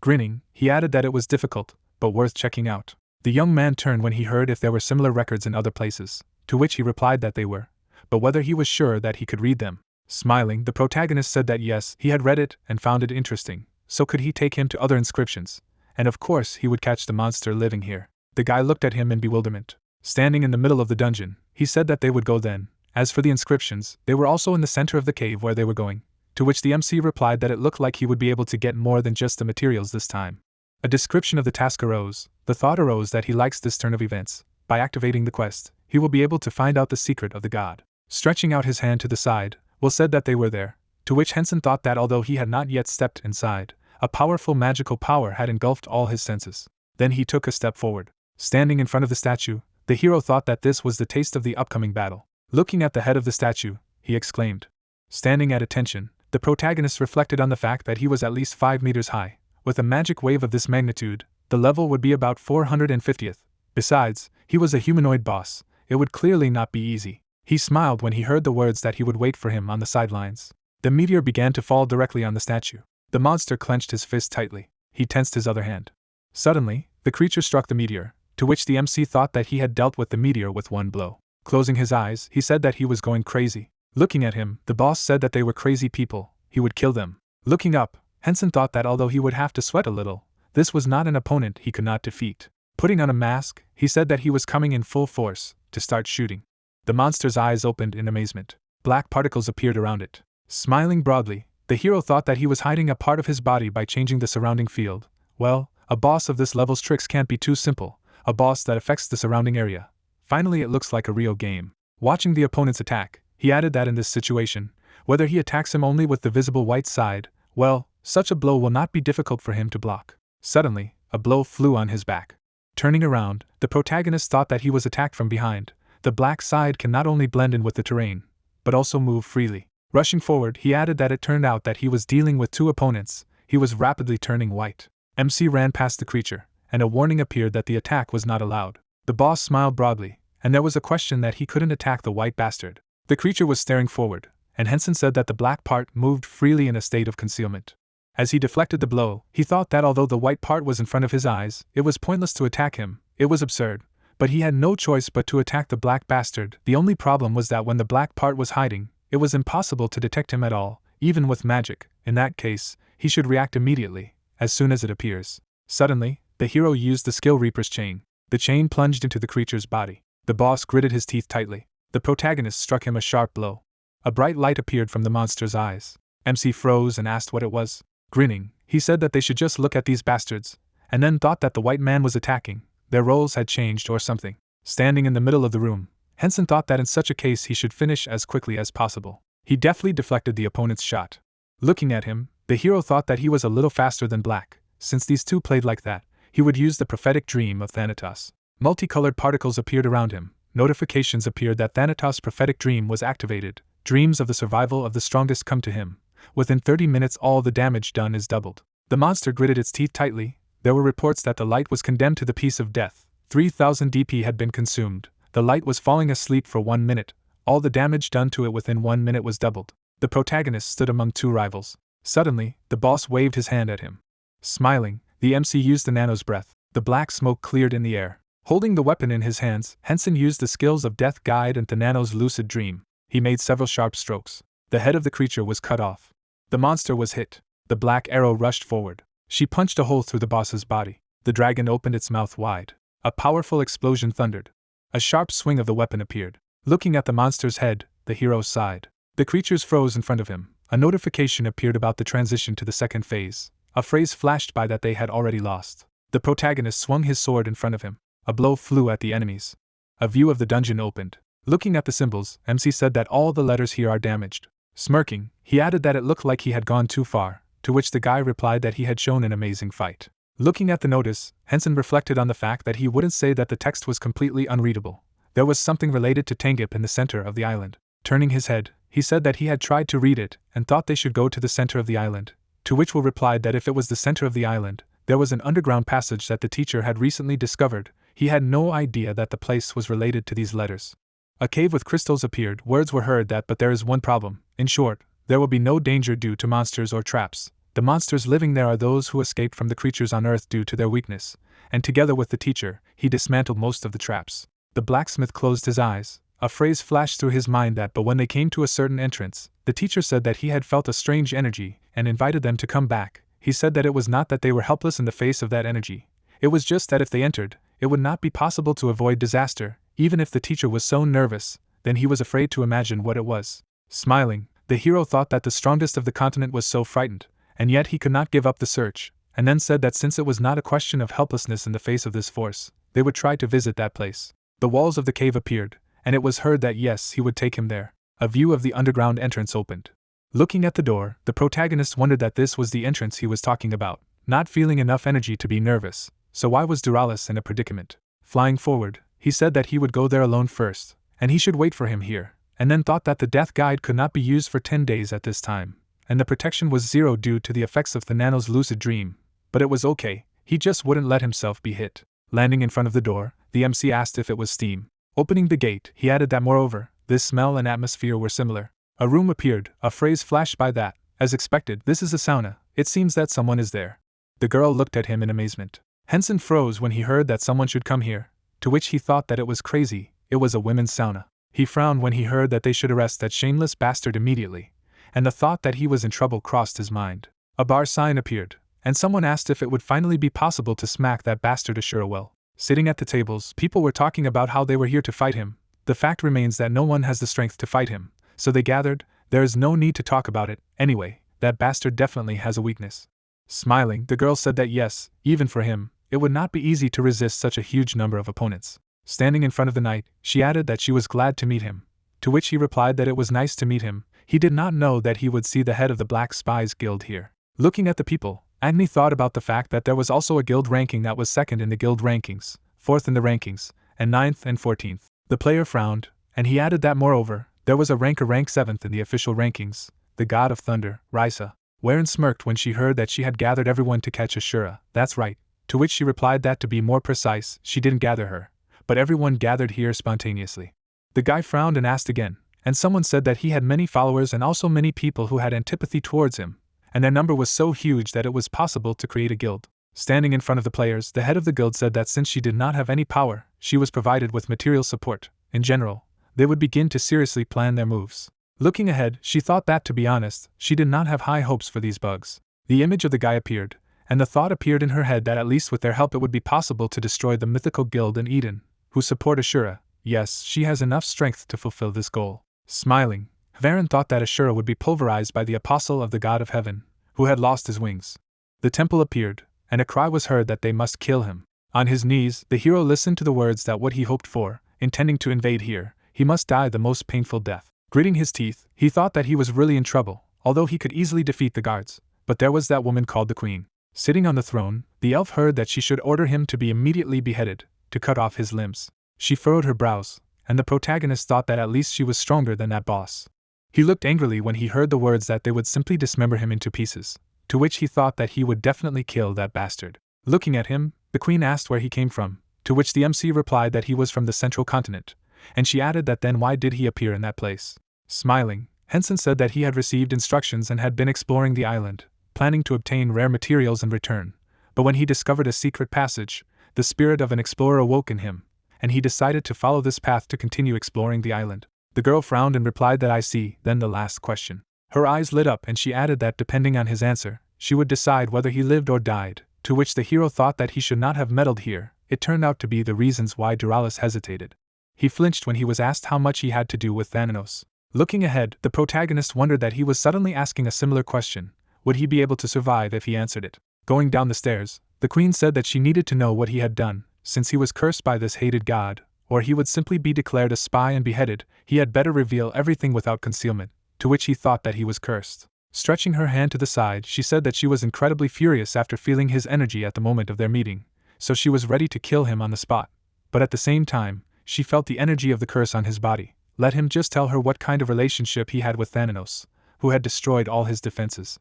Grinning, he added that it was difficult, but worth checking out. The young man turned when he heard if there were similar records in other places, to which he replied that they were, but whether he was sure that he could read them. Smiling, the protagonist said that yes, he had read it and found it interesting, so could he take him to other inscriptions, and of course he would catch the monster living here. The guy looked at him in bewilderment. Standing in the middle of the dungeon, he said that they would go then. As for the inscriptions, they were also in the center of the cave where they were going, to which the MC replied that it looked like he would be able to get more than just the materials this time. A description of the task arose. The thought arose that he likes this turn of events. By activating the quest, he will be able to find out the secret of the god. Stretching out his hand to the side, Will said that they were there, to which Hensen thought that although he had not yet stepped inside, a powerful magical power had engulfed all his senses. Then he took a step forward. Standing in front of the statue, the hero thought that this was the taste of the upcoming battle. Looking at the head of the statue, he exclaimed. Standing at attention, the protagonist reflected on the fact that he was at least 5 meters high. With a magic wave of this magnitude, the level would be about 450th. Besides, he was a humanoid boss. It would clearly not be easy. He smiled when he heard the words that he would wait for him on the sidelines. The meteor began to fall directly on the statue. The monster clenched his fist tightly. He tensed his other hand. Suddenly, the creature struck the meteor, to which the MC thought that he had dealt with the meteor with one blow. Closing his eyes, he said that he was going crazy. Looking at him, the boss said that they were crazy people. He would kill them. Looking up, Hensen thought that although he would have to sweat a little, this was not an opponent he could not defeat. Putting on a mask, he said that he was coming in full force to start shooting. The monster's eyes opened in amazement. Black particles appeared around it. Smiling broadly, the hero thought that he was hiding a part of his body by changing the surrounding field. Well, a boss of this level's tricks can't be too simple. A boss that affects the surrounding area. Finally, it looks like a real game. Watching the opponent's attack, he added that in this situation, whether he attacks him only with the visible white side, well, such a blow will not be difficult for him to block. Suddenly, a blow flew on his back. Turning around, the protagonist thought that he was attacked from behind. The black side can not only blend in with the terrain, but also move freely. Rushing forward, he added that it turned out that he was dealing with 2 opponents. He was rapidly turning white. MC ran past the creature, and a warning appeared that the attack was not allowed. The boss smiled broadly, and there was a question that he couldn't attack the white bastard. The creature was staring forward, and Hensen said that the black part moved freely in a state of concealment. As he deflected the blow, he thought that although the white part was in front of his eyes, it was pointless to attack him. It was absurd, But he had no choice but to attack the black bastard. The only problem was that when the black part was hiding, it was impossible to detect him at all, even with magic. In that case, he should react immediately, as soon as it appears. Suddenly, the hero used the skill Reaper's Chain. The chain plunged into the creature's body. The boss gritted his teeth tightly. The protagonist struck him a sharp blow. A bright light appeared from the monster's eyes. MC froze and asked what it was. Grinning, he said that they should just look at these bastards, and then thought that the white man was attacking. Their roles had changed or something. Standing in the middle of the room, Hensen thought that in such a case he should finish as quickly as possible. He deftly deflected the opponent's shot. Looking at him, the hero thought that he was a little faster than Black. Since these two played like that, he would use the prophetic dream of Thanatos. Multicolored particles appeared around him. Notifications appeared that Thanatos' prophetic dream was activated. Dreams of the survival of the strongest come to him. Within 30 minutes all the damage done is doubled. The monster gritted its teeth tightly. There were reports that the light was condemned to the peace of death. 3,000 DP had been consumed. The light was falling asleep for 1 minute. All the damage done to it within 1 minute was doubled. The protagonist stood among two rivals. Suddenly, the boss waved his hand at him. Smiling, the MC used the nano's breath. The black smoke cleared in the air. Holding the weapon in his hands, Hensen used the skills of Death Guide and the nano's lucid dream. He made several sharp strokes. The head of the creature was cut off. The monster was hit. The black arrow rushed forward. She punched a hole through the boss's body. The dragon opened its mouth wide. A powerful explosion thundered. A sharp swing of the weapon appeared. Looking at the monster's head, the hero sighed. The creatures froze in front of him. A notification appeared about the transition to the second phase. A phrase flashed by that they had already lost. The protagonist swung his sword in front of him. A blow flew at the enemies. A view of the dungeon opened. Looking at the symbols, MC said that all the letters here are damaged. Smirking, he added that it looked like he had gone too far, to which the guy replied that he had shown an amazing fight. Looking at the notice, Hensen reflected on the fact that he wouldn't say that the text was completely unreadable. There was something related to Tengip in the center of the island. Turning his head, he said that he had tried to read it and thought they should go to the center of the island, to which Will replied that if it was the center of the island, there was an underground passage that the teacher had recently discovered. He had no idea that the place was related to these letters. A cave with crystals appeared. Words were heard that but there is one problem. In short, there will be no danger due to monsters or traps. The monsters living there are those who escaped from the creatures on Earth due to their weakness, and together with the teacher, he dismantled most of the traps. The blacksmith closed his eyes. A phrase flashed through his mind that but when they came to a certain entrance, the teacher said that he had felt a strange energy and invited them to come back. He said that it was not that they were helpless in the face of that energy. It was just that if they entered, it would not be possible to avoid disaster. Even if the teacher was so nervous, then he was afraid to imagine what it was. Smiling, the hero thought that the strongest of the continent was so frightened, and yet he could not give up the search, and then said that since it was not a question of helplessness in the face of this force, they would try to visit that place. The walls of the cave appeared, and it was heard that yes, he would take him there. A view of the underground entrance opened. Looking at the door, the protagonist wondered that this was the entrance he was talking about, not feeling enough energy to be nervous, so why was Duralis in a predicament? Flying forward, he said that he would go there alone first, and he should wait for him here, and then thought that the death guide could not be used for 10 days at this time, and the protection was 0 due to the effects of the nano's lucid dream. But it was okay, he just wouldn't let himself be hit. Landing in front of the door, the MC asked if it was steam. Opening the gate, he added that moreover, this smell and atmosphere were similar. A room appeared, a phrase flashed by that, as expected, this is a sauna, it seems that someone is there. The girl looked at him in amazement. Hensen froze when he heard that someone should come here, to which he thought that it was crazy, it was a women's sauna. He frowned when he heard that they should arrest that shameless bastard immediately, and the thought that he was in trouble crossed his mind. A bar sign appeared, and someone asked if it would finally be possible to smack that bastard Ashura. Sitting at the tables, people were talking about how they were here to fight him. The fact remains that no one has the strength to fight him, so they gathered. There is no need to talk about it, anyway, that bastard definitely has a weakness. Smiling, the girl said that yes, even for him, it would not be easy to resist such a huge number of opponents. Standing in front of the knight, she added that she was glad to meet him, to which he replied that it was nice to meet him. He did not know that he would see the head of the Black Spies Guild here. Looking at the people, Agni thought about the fact that there was also a guild ranking that was 2nd in the guild rankings, 4th in the rankings, and 9th and 14th. The player frowned, and he added that moreover, there was a rank 7th in the official rankings, the god of thunder, Risa. Wherein smirked when she heard that she had gathered everyone to catch Ashura. That's right. To which she replied that to be more precise, she didn't gather her, but everyone gathered here spontaneously. The guy frowned and asked again, and someone said that he had many followers and also many people who had antipathy towards him, and their number was so huge that it was possible to create a guild. Standing in front of the players, the head of the guild said that since she did not have any power, she was provided with material support, in general, they would begin to seriously plan their moves. Looking ahead, she thought that, to be honest, she did not have high hopes for these bugs. The image of the guy appeared, and the thought appeared in her head that at least with their help it would be possible to destroy the mythical guild in Eden, who support Ashura. Yes, she has enough strength to fulfill this goal. Smiling, Varen thought that Ashura would be pulverized by the apostle of the god of heaven, who had lost his wings. The temple appeared, and a cry was heard that they must kill him. On his knees, the hero listened to the words that what he hoped for, intending to invade here, he must die the most painful death. Gritting his teeth, he thought that he was really in trouble, although he could easily defeat the guards. But there was that woman called the Queen. Sitting on the throne, the elf heard that she should order him to be immediately beheaded, to cut off his limbs. She furrowed her brows, and the protagonist thought that at least she was stronger than that boss. He looked angrily when he heard the words that they would simply dismember him into pieces, to which he thought that he would definitely kill that bastard. Looking at him, the Queen asked where he came from, to which the MC replied that he was from the central continent, and she added that then why did he appear in that place. Smiling, Hensen said that he had received instructions and had been exploring the island, planning to obtain rare materials in return, but when he discovered a secret passage, the spirit of an explorer awoke in him, and he decided to follow this path to continue exploring the island. The girl frowned and replied that I see, then the last question. Her eyes lit up and she added that depending on his answer, she would decide whether he lived or died, to which the hero thought that he should not have meddled here. It turned out to be the reasons why Duralis hesitated. He flinched when he was asked how much he had to do with Thanatos. Looking ahead, the protagonist wondered that he was suddenly asking a similar question. Would he be able to survive if he answered it? Going down the stairs, the Queen said that she needed to know what he had done, since he was cursed by this hated god, or he would simply be declared a spy and beheaded. He had better reveal everything without concealment, to which he thought that he was cursed. Stretching her hand to the side, she said that she was incredibly furious after feeling his energy at the moment of their meeting, so she was ready to kill him on the spot. But at the same time, she felt the energy of the curse on his body. Let him just tell her what kind of relationship he had with Thanatos, who had destroyed all his defenses.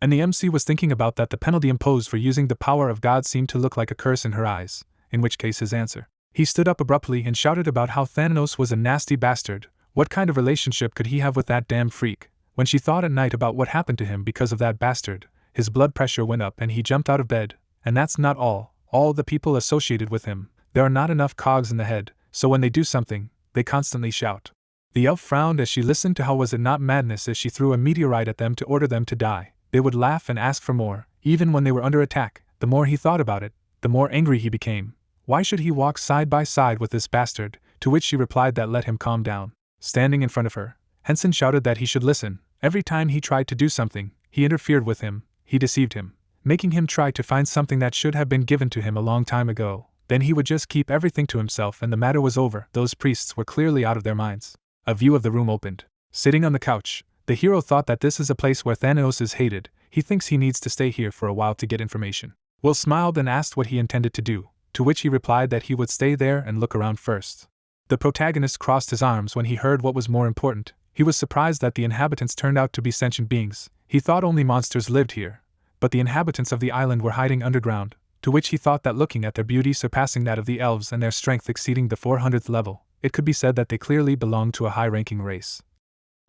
And the MC was thinking about that the penalty imposed for using the power of God seemed to look like a curse in her eyes, in which case his answer. He stood up abruptly and shouted about how Thanatos was a nasty bastard. What kind of relationship could he have with that damn freak? When she thought at night about what happened to him because of that bastard, his blood pressure went up and he jumped out of bed. And that's not all the people associated with him. There are not enough cogs in the head, so when they do something, they constantly shout. The elf frowned as she listened to how was it not madness as she threw a meteorite at them to order them to die. They would laugh and ask for more, even when they were under attack. The more he thought about it, the more angry he became. Why should he walk side by side with this bastard? To which she replied that let him calm down. Standing in front of her, Hensen shouted that he should listen. Every time he tried to do something, he interfered with him, he deceived him, making him try to find something that should have been given to him a long time ago. Then he would just keep everything to himself and the matter was over. Those priests were clearly out of their minds. A view of the room opened. Sitting on the couch, the hero thought that this is a place where Thanatos is hated. He thinks he needs to stay here for a while to get information. Will smiled and asked what he intended to do, to which he replied that he would stay there and look around first. The protagonist crossed his arms when he heard what was more important. He was surprised that the inhabitants turned out to be sentient beings. He thought only monsters lived here, but the inhabitants of the island were hiding underground, to which he thought that looking at their beauty surpassing that of the elves and their strength exceeding the 400th level, it could be said that they clearly belonged to a high-ranking race.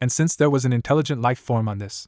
And since there was an intelligent life form on this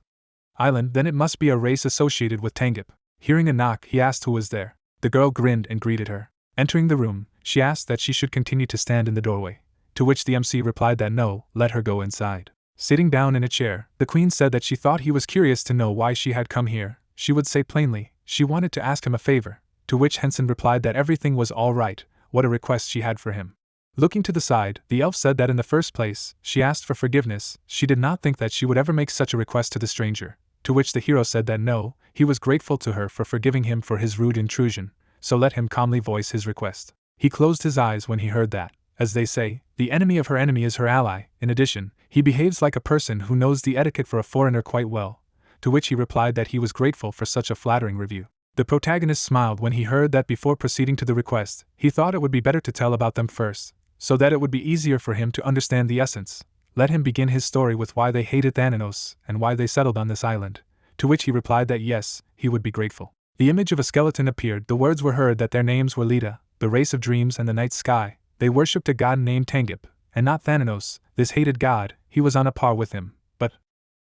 island, then it must be a race associated with Tangip. Hearing a knock, he asked who was there. The girl grinned and greeted her. Entering the room, she asked that she should continue to stand in the doorway, to which the MC replied that no, let her go inside. Sitting down in a chair, the Queen said that she thought he was curious to know why she had come here. She would say plainly, she wanted to ask him a favor, to which Hensen replied that everything was all right, what a request she had for him. Looking to the side, the elf said that in the first place, she asked for forgiveness. She did not think that she would ever make such a request to the stranger, to which the hero said that no, he was grateful to her for forgiving him for his rude intrusion, so let him calmly voice his request. He closed his eyes when he heard that, as they say, the enemy of her enemy is her ally. In addition, he behaves like a person who knows the etiquette for a foreigner quite well, to which he replied that he was grateful for such a flattering review. The protagonist smiled when he heard that before proceeding to the request, he thought it would be better to tell about them first, so that it would be easier for him to understand the essence. Let him begin his story with why they hated Thanatos and why they settled on this island, to which he replied that yes, he would be grateful. The image of a skeleton appeared. The words were heard that their names were Leda, the race of dreams and the night sky. They worshipped a god named Tangip, and not Thanatos, this hated god. He was on a par with him, but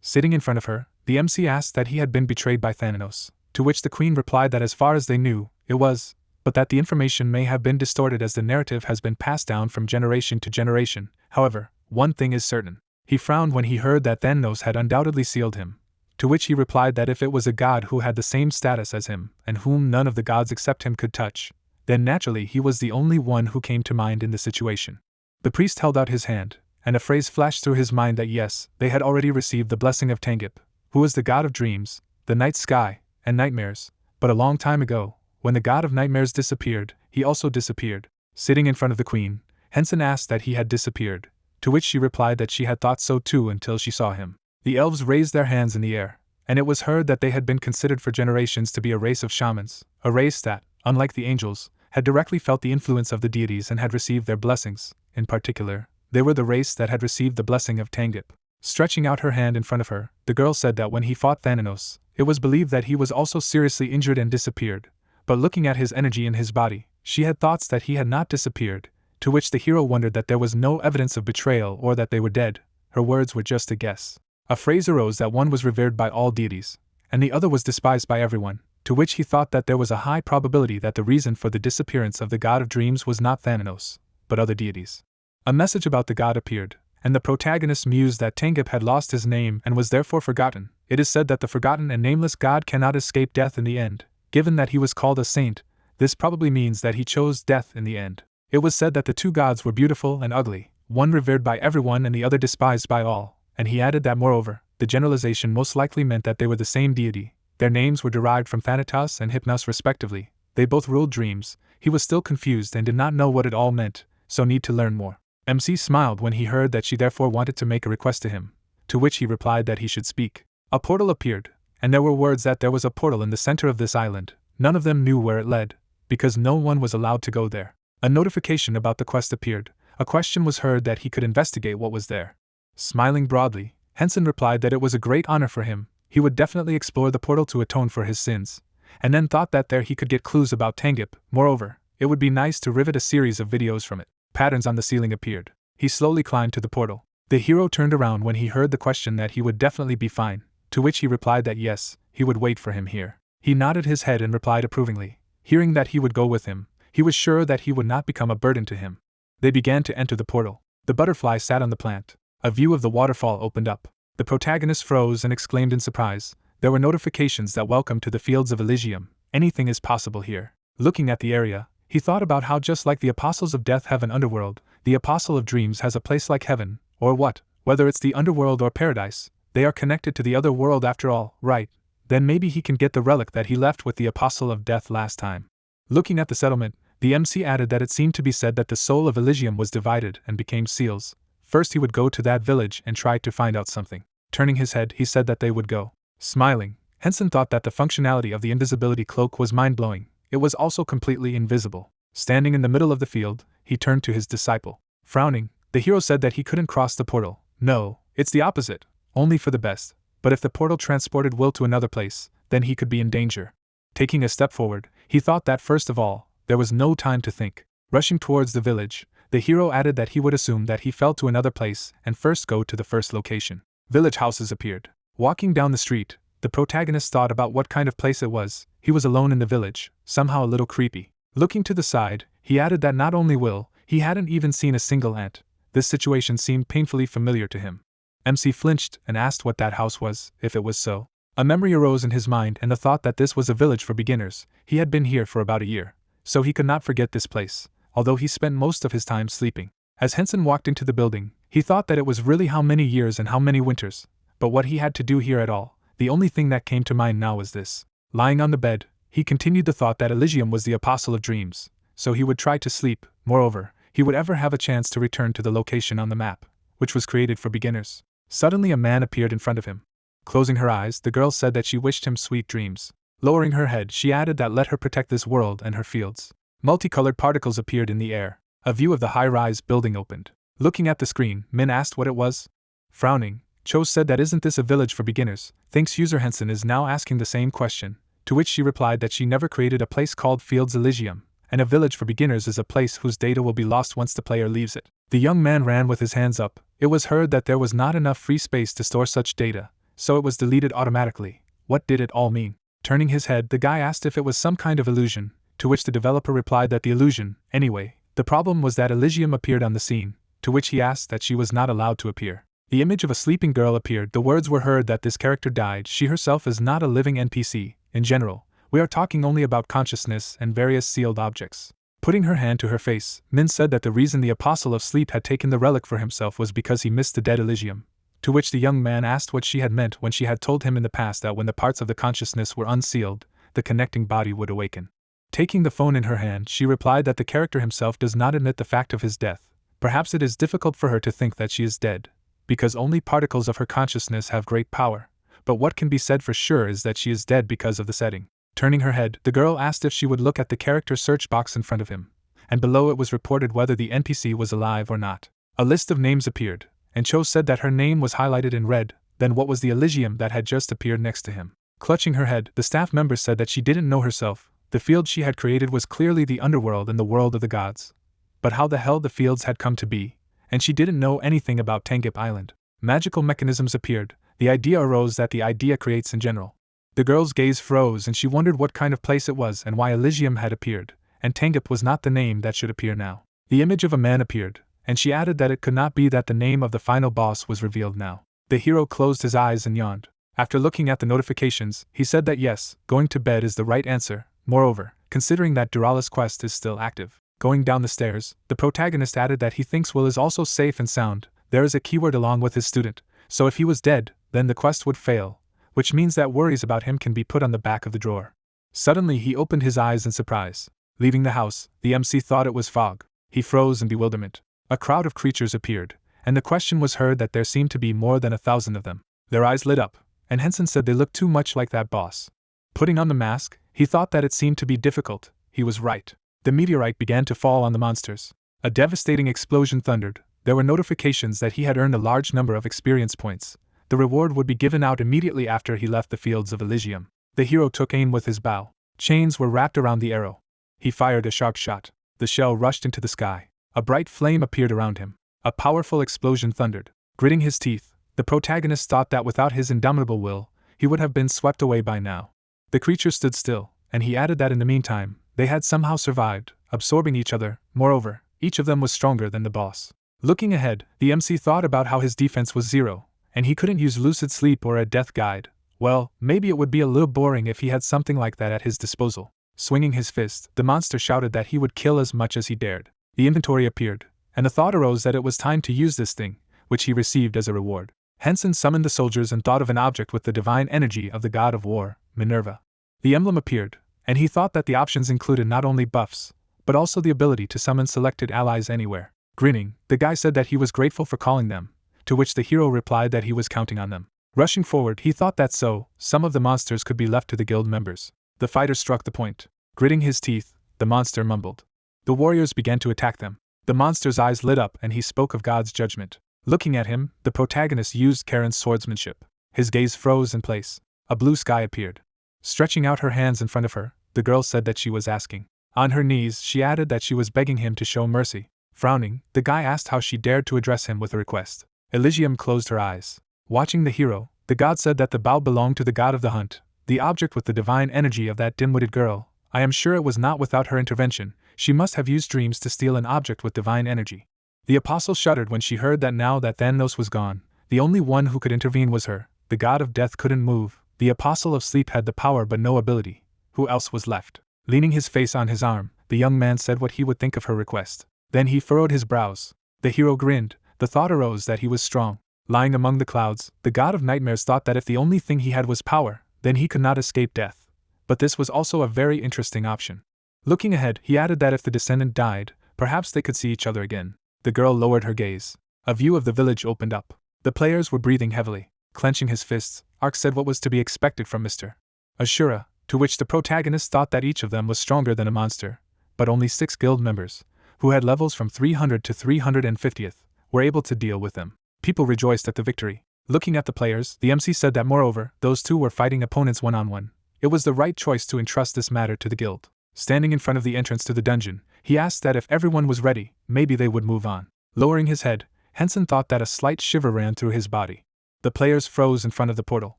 sitting in front of her, the MC asked that he had been betrayed by Thanatos, to which the Queen replied that as far as they knew, it was but that the information may have been distorted as the narrative has been passed down from generation to generation. However, one thing is certain. He frowned when he heard that Thanos had undoubtedly sealed him, to which he replied that if it was a god who had the same status as him, and whom none of the gods except him could touch, then naturally he was the only one who came to mind in the situation. The priest held out his hand, and a phrase flashed through his mind that yes, they had already received the blessing of Tangip, who was the god of dreams, the night sky, and nightmares, but a long time ago, when the god of nightmares disappeared, he also disappeared. Sitting in front of the queen, Hensen asked that he had disappeared, to which she replied that she had thought so too until she saw him. The elves raised their hands in the air, and it was heard that they had been considered for generations to be a race of shamans, a race that, unlike the angels, had directly felt the influence of the deities and had received their blessings. In particular, they were the race that had received the blessing of Tangip. Stretching out her hand in front of her, the girl said that when he fought Thanos, it was believed that he was also seriously injured and disappeared, but looking at his energy in his body, she had thoughts that he had not disappeared, to which the hero wondered that there was no evidence of betrayal or that they were dead. Her words were just a guess. A phrase arose that one was revered by all deities, and the other was despised by everyone, to which he thought that there was a high probability that the reason for the disappearance of the god of dreams was not Thanos, but other deities. A message about the god appeared, and the protagonist mused that Tangip had lost his name and was therefore forgotten. It is said that the forgotten and nameless god cannot escape death in the end. Given that he was called a saint, this probably means that he chose death in the end. It was said that the two gods were beautiful and ugly, one revered by everyone and the other despised by all. And he added that moreover, the generalization most likely meant that they were the same deity. Their names were derived from Thanatos and Hypnos respectively. They both ruled dreams. He was still confused and did not know what it all meant, so need to learn more. MC smiled when he heard that she therefore wanted to make a request to him, to which he replied that he should speak. A portal appeared, and there were words that there was a portal in the center of this island. None of them knew where it led, because no one was allowed to go there. A notification about the quest appeared. A question was heard that he could investigate what was there. Smiling broadly, Hensen replied that it was a great honor for him. He would definitely explore the portal to atone for his sins, and then thought that there he could get clues about Tangip. Moreover, it would be nice to rivet a series of videos from it. Patterns on the ceiling appeared. He slowly climbed to the portal. The hero turned around when he heard the question that he would definitely be fine, to which he replied that yes, he would wait for him here. He nodded his head and replied approvingly. Hearing that he would go with him, he was sure that he would not become a burden to him. They began to enter the portal. The butterfly sat on the plant. A view of the waterfall opened up. The protagonist froze and exclaimed in surprise. There were notifications that welcome to the fields of Elysium. Anything is possible here. Looking at the area, he thought about how just like the apostles of death have an underworld, the apostle of dreams has a place like heaven, or what, whether it's the underworld or paradise, they are connected to the other world after all, right? Then maybe he can get the relic that he left with the apostle of death last time. Looking at the settlement, the MC added that it seemed to be said that the soul of Elysium was divided and became seals. First he would go to that village and try to find out something. Turning his head, he said that they would go. Smiling, Hensen thought that the functionality of the invisibility cloak was mind-blowing. It was also completely invisible. Standing in the middle of the field, he turned to his disciple. Frowning, the hero said that he couldn't cross the portal. No, it's the opposite, only for the best. But if the portal transported Will to another place, then he could be in danger. Taking a step forward, he thought that first of all, there was no time to think. Rushing towards the village, the hero added that he would assume that he fell to another place and first go to the first location. Village houses appeared. Walking down the street, the protagonist thought about what kind of place it was. He was alone in the village, somehow a little creepy. Looking to the side, he added that not only Will, he hadn't even seen a single ant. This situation seemed painfully familiar to him. MC flinched and asked what that house was, if it was so. A memory arose in his mind and the thought that this was a village for beginners. He had been here for about a year, so he could not forget this place, although he spent most of his time sleeping. As Hensen walked into the building, he thought that it was really how many years and how many winters, but what he had to do here at all. The only thing that came to mind now was this. Lying on the bed, he continued the thought that Elysium was the apostle of dreams, so he would try to sleep. Moreover, he would ever have a chance to return to the location on the map, which was created for beginners. Suddenly a man appeared in front of him. Closing her eyes, the girl said that she wished him sweet dreams. Lowering her head, she added that let her protect this world and her fields. Multicolored particles appeared in the air. A view of the high-rise building opened. Looking at the screen, Min asked what it was. Frowning, Cho said that isn't this a village for beginners? Thinks user Hensen is now asking the same question, to which she replied that she never created a place called Fields Elysium, and a village for beginners is a place whose data will be lost once the player leaves it. The young man ran with his hands up. It was heard that there was not enough free space to store such data, so it was deleted automatically. What did it all mean? Turning his head, the guy asked if it was some kind of illusion. to which the developer replied that the illusion, anyway. The problem was that Elysium appeared on the scene, to which he asked that she was not allowed to appear. The image of a sleeping girl appeared. The words were heard that this character died. She herself is not a living NPC. In general, we are talking only about consciousness and various sealed objects. Putting her hand to her face, Min said that the reason the Apostle of Sleep had taken the relic for himself was because he missed the dead Elysium. To which the young man asked what she had meant when she had told him in the past that when the parts of the consciousness were unsealed, the connecting body would awaken. Taking the phone in her hand, she replied that the character himself does not admit the fact of his death. Perhaps it is difficult for her to think that she is dead, because only particles of her consciousness have great power, but what can be said for sure is that she is dead because of the setting. Turning her head, the girl asked if she would look at the character search box in front of him, and below it was reported whether the NPC was alive or not. A list of names appeared, and Cho said that her name was highlighted in red. Then what was the Elysium that had just appeared next to him? Clutching her head, the staff member said that she didn't know herself. The field she had created was clearly the underworld and the world of the gods. But how the hell the fields had come to be, and she didn't know anything about Tangip Island. Magical mechanisms appeared. The idea arose that the idea creates in general. The girl's gaze froze and she wondered what kind of place it was and why Elysium had appeared, and Tangip was not the name that should appear now. The image of a man appeared, and she added that it could not be that the name of the final boss was revealed now. The hero closed his eyes and yawned. After looking at the notifications, he said that yes, going to bed is the right answer. Moreover, considering that Durala's quest is still active. Going down the stairs, the protagonist added that he thinks Will is also safe and sound. There is a keyword along with his student, so if he was dead, then the quest would fail, which means that worries about him can be put on the back of the drawer. Suddenly he opened his eyes in surprise. Leaving the house, the MC thought it was fog. He froze in bewilderment. A crowd of creatures appeared, and the question was heard that there seemed to be more than 1,000 of them. Their eyes lit up, and Hensen said they looked too much like that boss. Putting on the mask, he thought that it seemed to be difficult. He was right. The meteorite began to fall on the monsters. A devastating explosion thundered. There were notifications that he had earned a large number of experience points. The reward would be given out immediately after he left the fields of Elysium. The hero took aim with his bow. Chains were wrapped around the arrow. He fired a sharp shot. The shell rushed into the sky. A bright flame appeared around him. A powerful explosion thundered. Gritting his teeth, the protagonist thought that without his indomitable will, he would have been swept away by now. The creature stood still, and he added that in the meantime, they had somehow survived, absorbing each other. Moreover, each of them was stronger than the boss. Looking ahead, the MC thought about how his defense was 0, and he couldn't use lucid sleep or a death guide. Well, maybe it would be a little boring if he had something like that at his disposal. Swinging his fist, the monster shouted that he would kill as much as he dared. The inventory appeared, and the thought arose that it was time to use this thing, which he received as a reward. Hensen summoned the soldiers and thought of an object with the divine energy of the god of war, Minerva. The emblem appeared, and he thought that the options included not only buffs, but also the ability to summon selected allies anywhere. Grinning, the guy said that he was grateful for calling them, to which the hero replied that he was counting on them. Rushing forward, he thought that some of the monsters could be left to the guild members. The fighter struck the point. Gritting his teeth, the monster mumbled. The warriors began to attack them. The monster's eyes lit up and he spoke of God's judgment. Looking at him, the protagonist used Karen's swordsmanship. His gaze froze in place. A blue sky appeared. Stretching out her hands in front of her, the girl said that she was asking. On her knees, she added that she was begging him to show mercy. Frowning, the guy asked how she dared to address him with a request. Elysium closed her eyes. Watching the hero, the god said that the bow belonged to the god of the hunt, the object with the divine energy of that dim-witted girl. I am sure it was not without her intervention. She must have used dreams to steal an object with divine energy. The apostle shuddered when she heard that now that Thanos was gone, the only one who could intervene was her. The god of death couldn't move. The apostle of sleep had the power but no ability. Who else was left? Leaning his face on his arm, the young man said what he would think of her request. Then he furrowed his brows. The hero grinned. The thought arose that he was strong. Lying among the clouds, the god of nightmares thought that if the only thing he had was power, then he could not escape death. But this was also a very interesting option. Looking ahead, he added that if the descendant died, perhaps they could see each other again. The girl lowered her gaze. A view of the village opened up. The players were breathing heavily. Clenching his fists, Ark said what was to be expected from Mr. Ashura, to which the protagonist thought that each of them was stronger than a monster, but only 6 guild members, who had levels from 300 to 350th, were able to deal with them. People rejoiced at the victory. Looking at the players, the MC said that moreover, those two were fighting opponents one-on-one. It was the right choice to entrust this matter to the guild. Standing in front of the entrance to the dungeon, he asked that if everyone was ready, maybe they would move on. Lowering his head, Hensen thought that a slight shiver ran through his body. The players froze in front of the portal.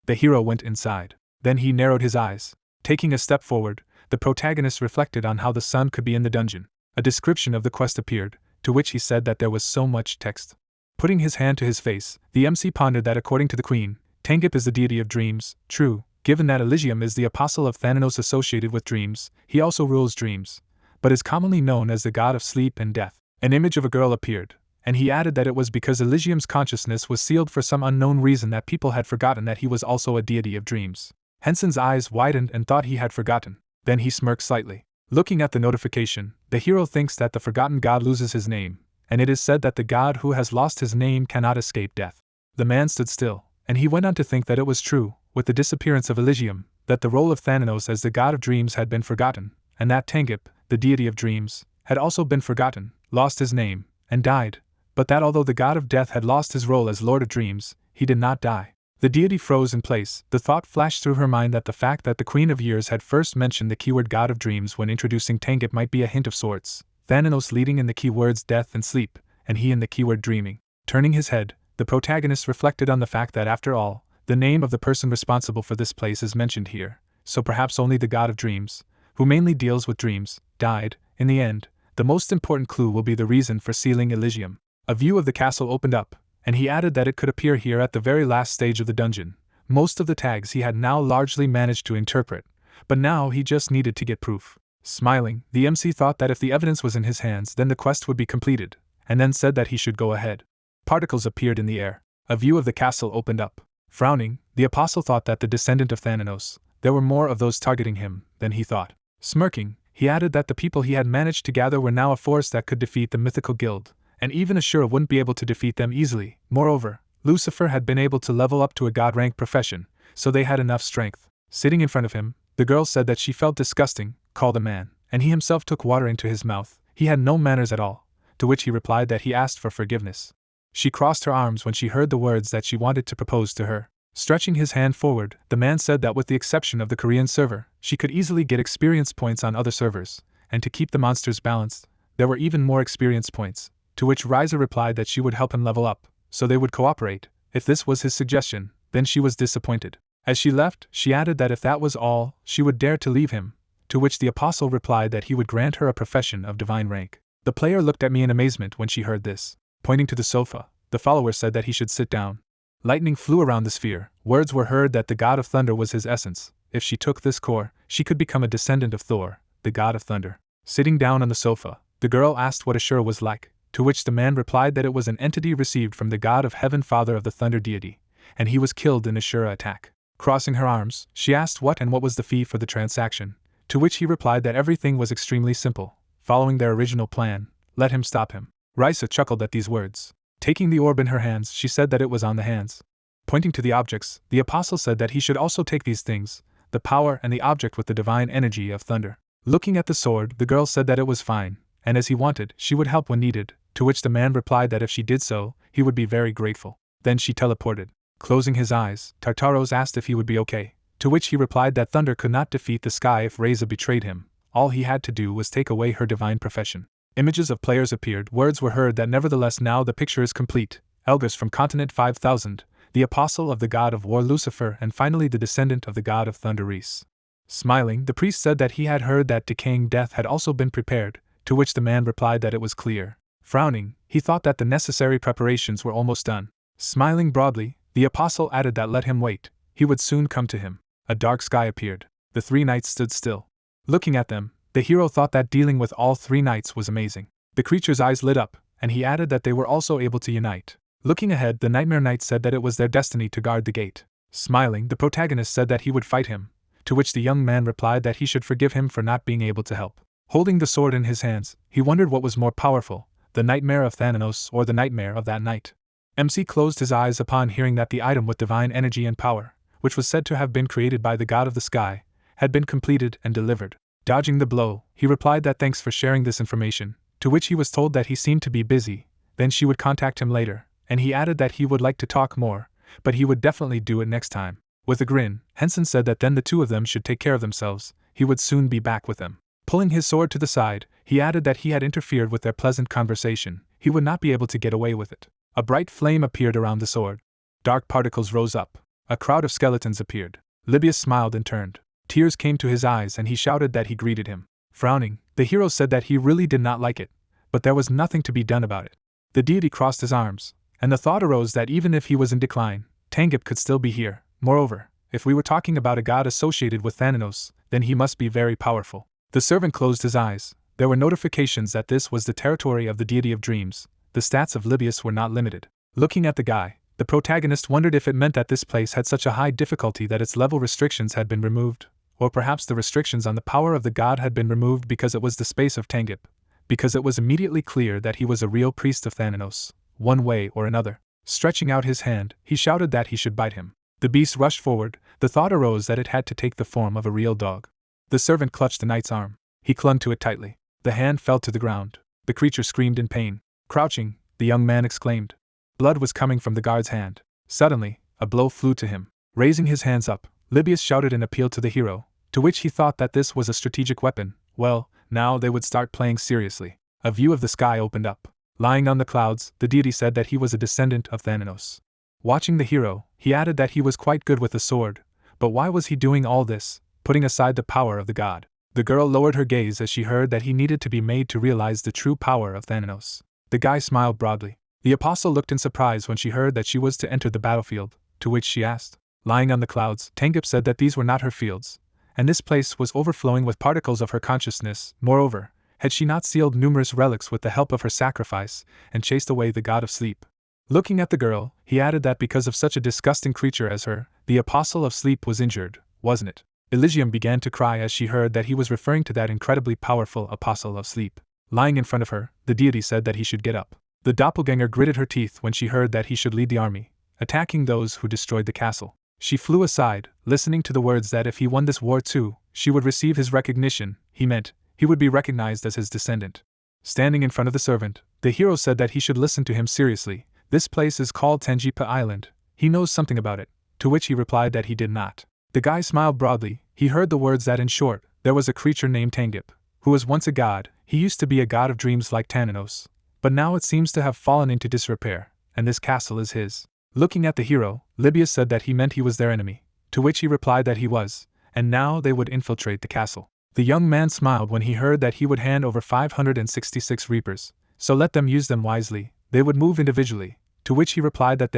The hero went inside. Then he narrowed his eyes. Taking a step forward, The protagonist reflected on how the sun could be in the dungeon. A description of the quest appeared, to which he said that there was so much text. Putting his hand to his face, the MC pondered that according to the queen, Tengip is the deity of dreams. True, given that Elysium is the apostle of Thanatos associated with dreams, he also rules dreams, but is commonly known as the god of sleep and death. An image of a girl appeared, and he added that it was because Elysium's consciousness was sealed for some unknown reason that people had forgotten that he was also a deity of dreams. Hensen's eyes widened and thought he had forgotten. Then he smirked slightly. Looking at the notification, the hero thinks that the forgotten god loses his name, and it is said that the god who has lost his name cannot escape death. The man stood still, and he went on to think that it was true, with the disappearance of Elysium, that the role of Thanatos as the god of dreams had been forgotten, and that Tengip, the deity of dreams, had also been forgotten, lost his name, and died, but that although the god of death had lost his role as lord of dreams, he did not die. The deity froze in place. The thought flashed through her mind that the fact that the Queen of Years had first mentioned the keyword god of dreams when introducing Tengip might be a hint of sorts, Thanatos leading in the keywords death and sleep, and he in the keyword dreaming. Turning his head, the protagonist reflected on the fact that after all, the name of the person responsible for this place is mentioned here, so perhaps only the god of dreams, who mainly deals with dreams, died. In the end, the most important clue will be the reason for sealing Elysium. A view of the castle opened up, and he added that it could appear here at the very last stage of the dungeon. Most of the tags he had now largely managed to interpret, but now he just needed to get proof. Smiling, the MC thought that if the evidence was in his hands then the quest would be completed, and then said that he should go ahead. Particles appeared in the air. A view of the castle opened up. Frowning, the apostle thought that the descendant of Thanatos, there were more of those targeting him than he thought. Smirking, he added that the people he had managed to gather were now a force that could defeat the mythical guild, and even Ashura wouldn't be able to defeat them easily. Moreover, Lucifer had been able to level up to a god-rank profession, so they had enough strength. Sitting in front of him, the girl said that she felt disgusting, called a man, and he himself took water into his mouth. He had no manners at all, to which he replied that he asked for forgiveness. She crossed her arms when she heard the words that she wanted to propose to her. Stretching his hand forward, the man said that with the exception of the Korean server, she could easily get experience points on other servers, and to keep the monsters balanced, there were even more experience points, to which Riza replied that she would help him level up, so they would cooperate. If this was his suggestion, then she was disappointed. As she left, she added that if that was all, she would dare to leave him, to which the apostle replied that he would grant her a profession of divine rank. The player looked at me in amazement when she heard this. Pointing to the sofa, the follower said that he should sit down. Lightning flew around the sphere. Words were heard that the god of thunder was his essence. If she took this core, she could become a descendant of Thor, the god of thunder. Sitting down on the sofa, the girl asked what Ashura was like, to which the man replied that it was an entity received from the god of heaven, father of the thunder deity, and he was killed in Ashura attack. Crossing her arms, she asked what was the fee for the transaction, to which he replied that everything was extremely simple, following their original plan. Let him stop him. Risa chuckled at these words. Taking the orb in her hands, she said that it was on the hands. Pointing to the objects, the apostle said that he should also take these things, the power and the object with the divine energy of thunder. Looking at the sword, the girl said that it was fine, and as he wanted, she would help when needed, to which the man replied that if she did so, he would be very grateful. Then she teleported. Closing his eyes, Tartaros asked if he would be okay, to which he replied that thunder could not defeat the sky if Reza betrayed him. All he had to do was take away her divine profession. Images of players appeared. Words were heard that nevertheless now the picture is complete. Elgus from Continent 5000, the apostle of the god of war Lucifer, and finally the descendant of the god of thunder Reese. Smiling, the priest said that he had heard that decaying death had also been prepared, to which the man replied that it was clear. Frowning, he thought that the necessary preparations were almost done. Smiling broadly, the apostle added that let him wait, he would soon come to him. A dark sky appeared. The three knights stood still. Looking at them, the hero thought that dealing with all three knights was amazing. The creature's eyes lit up, and he added that they were also able to unite. Looking ahead, the Nightmare Knight said that it was their destiny to guard the gate. Smiling, the protagonist said that he would fight him, to which the young man replied that he should forgive him for not being able to help. Holding the sword in his hands, he wondered what was more powerful, the nightmare of Thanatos or the nightmare of that night. MC closed his eyes upon hearing that the item with divine energy and power, which was said to have been created by the god of the sky, had been completed and delivered. Dodging the blow, he replied that thanks for sharing this information, to which he was told that he seemed to be busy, then she would contact him later, and he added that he would like to talk more, but he would definitely do it next time. With a grin, Hensen said that then the two of them should take care of themselves, he would soon be back with them. Pulling his sword to the side, he added that he had interfered with their pleasant conversation, he would not be able to get away with it. A bright flame appeared around the sword. Dark particles rose up. A crowd of skeletons appeared. Libius smiled and turned Tears came to his eyes and he shouted that he greeted him. Frowning, the hero said that he really did not like it, but there was nothing to be done about it. The deity crossed his arms, and the thought arose that even if he was in decline, Tangip could still be here. Moreover, if we were talking about a god associated with Thanatos, then he must be very powerful. The servant closed his eyes. There were notifications that this was the territory of the deity of dreams. The stats of Libius were not limited. Looking at the guy, the protagonist wondered if it meant that this place had such a high difficulty that its level restrictions had been removed, or perhaps the restrictions on the power of the god had been removed because it was the space of Tangip, because it was immediately clear that he was a real priest of Thanatos, one way or another. Stretching out his hand, he shouted that he should bite him. The beast rushed forward. The thought arose that it had to take the form of a real dog. The servant clutched the knight's arm. He clung to it tightly. The hand fell to the ground. The creature screamed in pain. Crouching, the young man exclaimed. Blood was coming from the guard's hand. Suddenly, a blow flew to him. Raising his hands up, Libius shouted an appeal to the hero, to which he thought that this was a strategic weapon. Well, now they would start playing seriously. A view of the sky opened up. Lying on the clouds, the deity said that he was a descendant of Thanatos. Watching the hero, he added that he was quite good with the sword, but why was he doing all this, putting aside the power of the god? The girl lowered her gaze as she heard that he needed to be made to realize the true power of Thanatos. The guy smiled broadly. The apostle looked in surprise when she heard that she was to enter the battlefield, to which she asked. Lying on the clouds, Tangip said that these were not her fields, and this place was overflowing with particles of her consciousness. Moreover, had she not sealed numerous relics with the help of her sacrifice, and chased away the god of sleep? Looking at the girl, he added that because of such a disgusting creature as her, the apostle of sleep was injured, wasn't it? Elysium began to cry as she heard that he was referring to that incredibly powerful apostle of sleep. Lying in front of her, the deity said that he should get up. The doppelganger gritted her teeth when she heard that he should lead the army, attacking those who destroyed the castle. She flew aside, listening to the words that if he won this war too, she would receive his recognition. He meant, he would be recognized as his descendant. Standing in front of the servant, the hero said that he should listen to him seriously. This place is called Tangipa Island. He knows something about it, to which he replied that he did not. The guy smiled broadly. He heard the words that in short, there was a creature named Tangip, who was once a god. He used to be a god of dreams like Thanatos, but now it seems to have fallen into disrepair, and this castle is his. Looking at the hero, Libius said that he meant he was their enemy, to which he replied that he was, and now they would infiltrate the castle. The young man smiled when he heard that he would hand over 566 reapers, so let them use them wisely, they would move individually, to which he replied that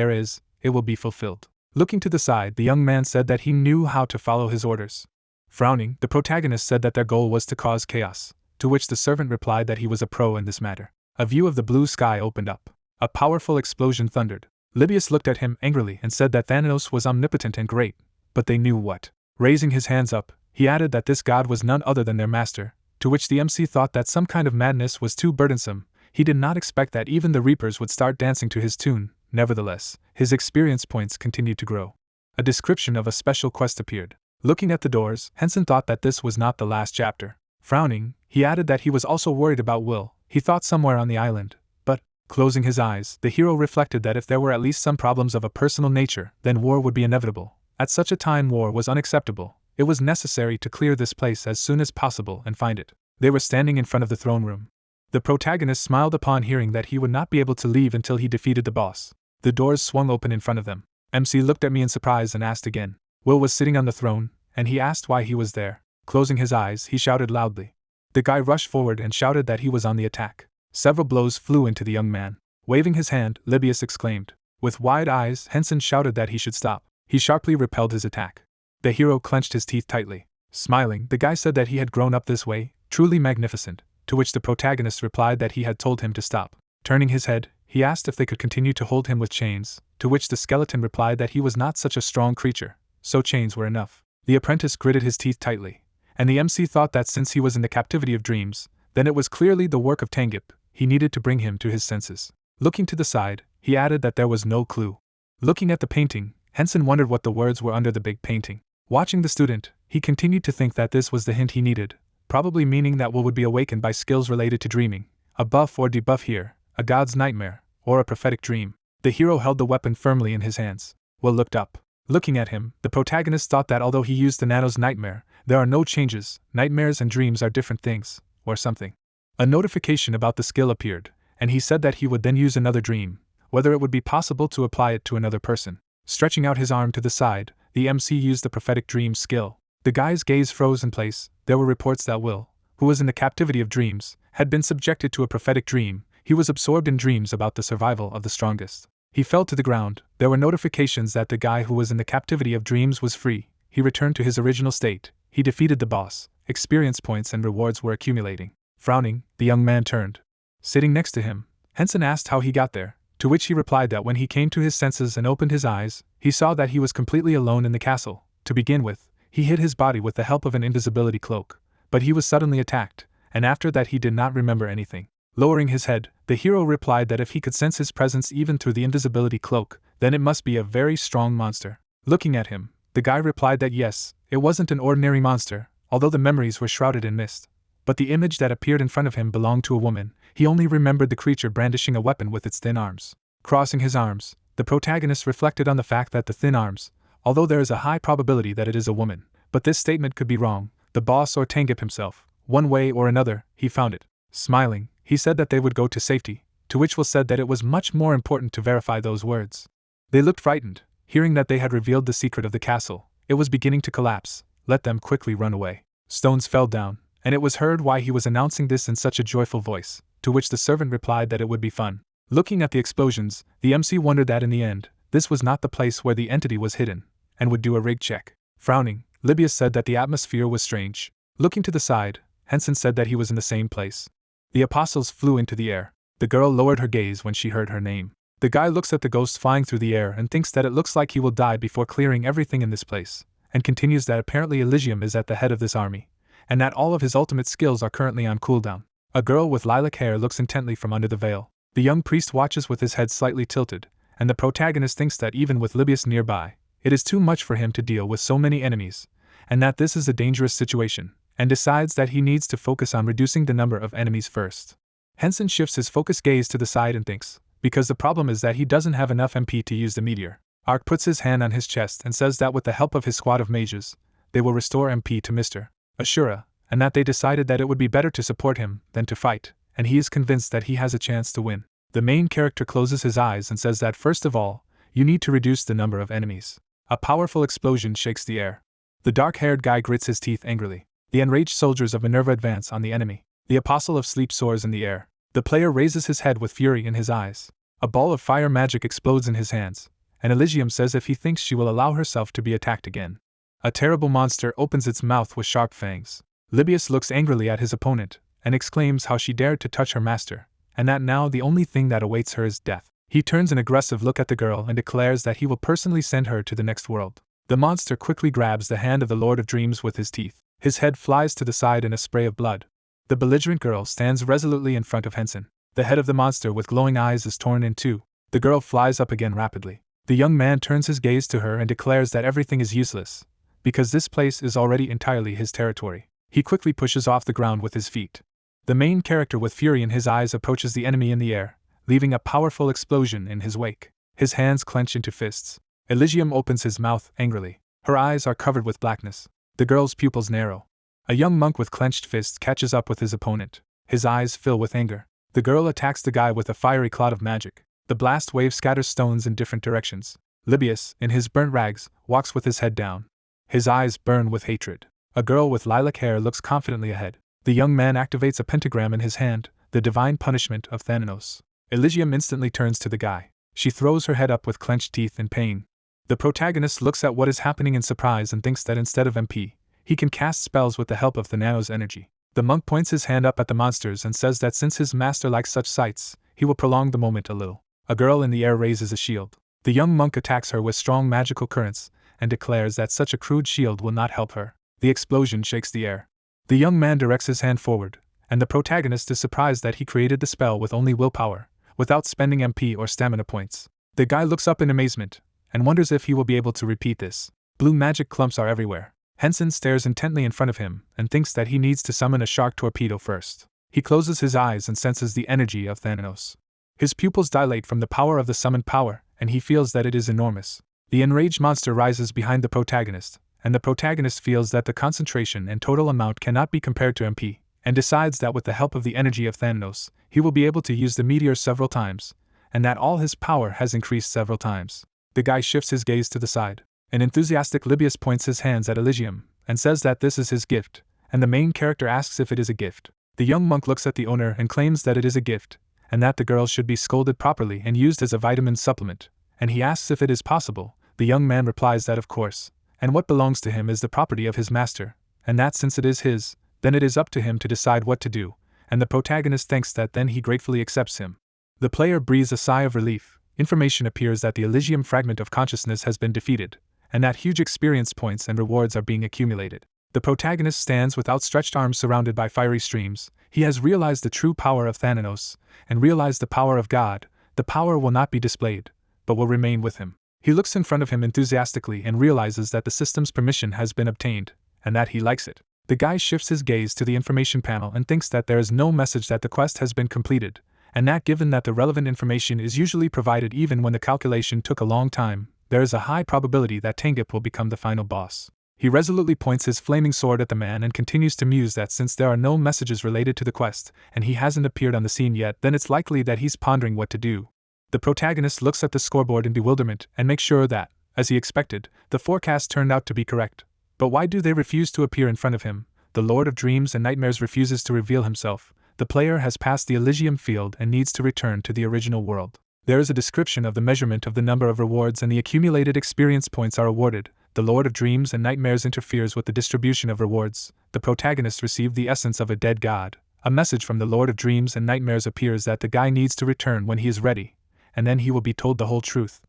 it will be fulfilled. Looking to the side, the young man said that he knew how to follow his orders. Frowning, the protagonist said that their goal was to cause chaos, to which the servant replied that he was a pro in this matter. A view of the blue sky opened up. A powerful explosion thundered. Libius looked at him angrily and said that Thanatos was omnipotent and great, but they knew what. Raising his hands up, he added that this god was none other than their master, to which the MC thought that some kind of madness was too burdensome. He did not expect that even the reapers would start dancing to his tune. Nevertheless, his experience points continued to grow. A description of a special quest appeared. Looking at the doors, Hensen thought that this was not the last chapter. Frowning, he added that he was also worried about Will. He thought somewhere on the island, but, closing his eyes, the hero reflected that if there were at least some problems of a personal nature, then war would be inevitable. At such a time war was unacceptable. It was necessary to clear this place as soon as possible and find it. They were standing in front of the throne room. The protagonist smiled upon hearing that he would not be able to leave until he defeated the boss. The doors swung open in front of them. MC looked at me in surprise and asked again. Will was sitting on the throne, and he asked why he was there. Closing his eyes, he shouted loudly. The guy rushed forward and shouted that he was on the attack. Several blows flew into the young man. Waving his hand, Libius exclaimed. With wide eyes, Hensen shouted that he should stop. He sharply repelled his attack. The hero clenched his teeth tightly. Smiling, the guy said that he had grown up this way, truly magnificent, to which the protagonist replied that he had told him to stop. Turning his head, he asked if they could continue to hold him with chains, to which the skeleton replied that he was not such a strong creature, so chains were enough. The apprentice gritted his teeth tightly, and the MC thought that since he was in the captivity of dreams, then it was clearly the work of Tangip. He needed to bring him to his senses. Looking to the side, he added that there was no clue. Looking at the painting, Hensen wondered what the words were under the big painting. Watching the student, he continued to think that this was the hint he needed, probably meaning that Will would be awakened by skills related to dreaming, a buff or debuff here, a god's nightmare, or a prophetic dream. The hero held the weapon firmly in his hands. Will looked up. Looking at him, the protagonist thought that although he used the Nano's nightmare, there are no changes. Nightmares and dreams are different things, or something. A notification about the skill appeared, and he said that he would then use another dream, whether it would be possible to apply it to another person. Stretching out his arm to the side, the MC used the prophetic dream skill. The guy's gaze froze in place. There were reports that Will, who was in the captivity of dreams, had been subjected to a prophetic dream. He was absorbed in dreams about the survival of the strongest. He fell to the ground. There were notifications that the guy who was in the captivity of dreams was free. He returned to his original state. He defeated the boss. Experience points and rewards were accumulating. Frowning, the young man turned. Sitting next to him, Hensen asked how he got there, to which he replied that when he came to his senses and opened his eyes, he saw that he was completely alone in the castle. To begin with, he hid his body with the help of an invisibility cloak, but he was suddenly attacked, and after that he did not remember anything. Lowering his head, the hero replied that if he could sense his presence even through the invisibility cloak, then it must be a very strong monster. Looking at him, the guy replied that yes, it wasn't an ordinary monster, although the memories were shrouded in mist. But the image that appeared in front of him belonged to a woman. He only remembered the creature brandishing a weapon with its thin arms. Crossing his arms, the protagonist reflected on the fact that the thin arms, although there is a high probability that it is a woman, but this statement could be wrong. The boss or Tangip himself, one way or another, he found it. Smiling, he said that they would go to safety, to which Will said that it was much more important to verify those words. They looked frightened, hearing that they had revealed the secret of the castle. It was beginning to collapse. Let them quickly run away. Stones fell down, and it was heard why he was announcing this in such a joyful voice, to which the servant replied that it would be fun. Looking at the explosions, the MC wondered that in the end, this was not the place where the entity was hidden, and would do a rig check. Frowning, Libius said that the atmosphere was strange. Looking to the side, Hensen said that he was in the same place. The apostles flew into the air. The girl lowered her gaze when she heard her name. The guy looks at the ghost flying through the air and thinks that it looks like he will die before clearing everything in this place, and continues that apparently Elysium is at the head of this army, and that all of his ultimate skills are currently on cooldown. A girl with lilac hair looks intently from under the veil. The young priest watches with his head slightly tilted, and the protagonist thinks that even with Libius nearby, it is too much for him to deal with so many enemies, and that this is a dangerous situation, and decides that he needs to focus on reducing the number of enemies first. Hensen shifts his focused gaze to the side and thinks, because the problem is that he doesn't have enough MP to use the meteor. Ark puts his hand on his chest and says that with the help of his squad of mages, they will restore MP to Mr. Ashura, and that they decided that it would be better to support him than to fight, and he is convinced that he has a chance to win. The main character closes his eyes and says that first of all, you need to reduce the number of enemies. A powerful explosion shakes the air. The dark-haired guy grits his teeth angrily. The enraged soldiers of Minerva advance on the enemy. The apostle of sleep soars in the air. The player raises his head with fury in his eyes. A ball of fire magic explodes in his hands, and Elysium says if he thinks she will allow herself to be attacked again. A terrible monster opens its mouth with sharp fangs. Libius looks angrily at his opponent, and exclaims how she dared to touch her master, and that now the only thing that awaits her is death. He turns an aggressive look at the girl and declares that he will personally send her to the next world. The monster quickly grabs the hand of the Lord of Dreams with his teeth. His head flies to the side in a spray of blood. The belligerent girl stands resolutely in front of Hensen. The head of the monster with glowing eyes is torn in two. The girl flies up again rapidly. The young man turns his gaze to her and declares that everything is useless, because this place is already entirely his territory. He quickly pushes off the ground with his feet. The main character with fury in his eyes approaches the enemy in the air, leaving a powerful explosion in his wake. His hands clench into fists. Elysium opens his mouth angrily. Her eyes are covered with blackness. The girl's pupils narrow. A young monk with clenched fists catches up with his opponent. His eyes fill with anger. The girl attacks the guy with a fiery cloud of magic. The blast wave scatters stones in different directions. Libius, in his burnt rags, walks with his head down. His eyes burn with hatred. A girl with lilac hair looks confidently ahead. The young man activates a pentagram in his hand, the divine punishment of Thanatos. Elysium instantly turns to the guy. She throws her head up with clenched teeth in pain. The protagonist looks at what is happening in surprise and thinks that instead of MP, he can cast spells with the help of Thanatos' energy. The monk points his hand up at the monsters and says that since his master likes such sights, he will prolong the moment a little. A girl in the air raises a shield. The young monk attacks her with strong magical currents and declares that such a crude shield will not help her. The explosion shakes the air. The young man directs his hand forward, and the protagonist is surprised that he created the spell with only willpower, without spending MP or stamina points. The guy looks up in amazement, and wonders if he will be able to repeat this. Blue magic clumps are everywhere. Hensen stares intently in front of him, and thinks that he needs to summon a shark torpedo first. He closes his eyes and senses the energy of Thanatos. His pupils dilate from the power of the summoned power, and he feels that it is enormous. The enraged monster rises behind the protagonist, and the protagonist feels that the concentration and total amount cannot be compared to MP, and decides that with the help of the energy of Thanatos, he will be able to use the meteor several times, and that all his power has increased several times. The guy shifts his gaze to the side. An enthusiastic Libius points his hands at Elysium, and says that this is his gift, and the main character asks if it is a gift. The young monk looks at the owner and claims that it is a gift, and that the girl should be scolded properly and used as a vitamin supplement, and he asks if it is possible. The young man replies that of course, and what belongs to him is the property of his master, and that since it is his, then it is up to him to decide what to do, and the protagonist thinks that then he gratefully accepts him. The player breathes a sigh of relief. Information appears that the Elysium fragment of consciousness has been defeated, and that huge experience points and rewards are being accumulated. The protagonist stands with outstretched arms surrounded by fiery streams. He has realized the true power of Thanatos, and realized the power of God. The power will not be displayed, but will remain with him. He looks in front of him enthusiastically and realizes that the system's permission has been obtained, and that he likes it. The guy shifts his gaze to the information panel and thinks that there is no message that the quest has been completed, and that given that the relevant information is usually provided even when the calculation took a long time, there is a high probability that Tengup will become the final boss. He resolutely points his flaming sword at the man and continues to muse that since there are no messages related to the quest, and he hasn't appeared on the scene yet, then it's likely that he's pondering what to do. The protagonist looks at the scoreboard in bewilderment and makes sure that, as he expected, the forecast turned out to be correct. But why do they refuse to appear in front of him? The Lord of Dreams and Nightmares refuses to reveal himself. The player has passed the Elysium field and needs to return to the original world. There is a description of the measurement of the number of rewards and the accumulated experience points are awarded. The Lord of Dreams and Nightmares interferes with the distribution of rewards. The protagonist received the essence of a dead god. A message from the Lord of Dreams and Nightmares appears that the guy needs to return when he is ready, and then he will be told the whole truth,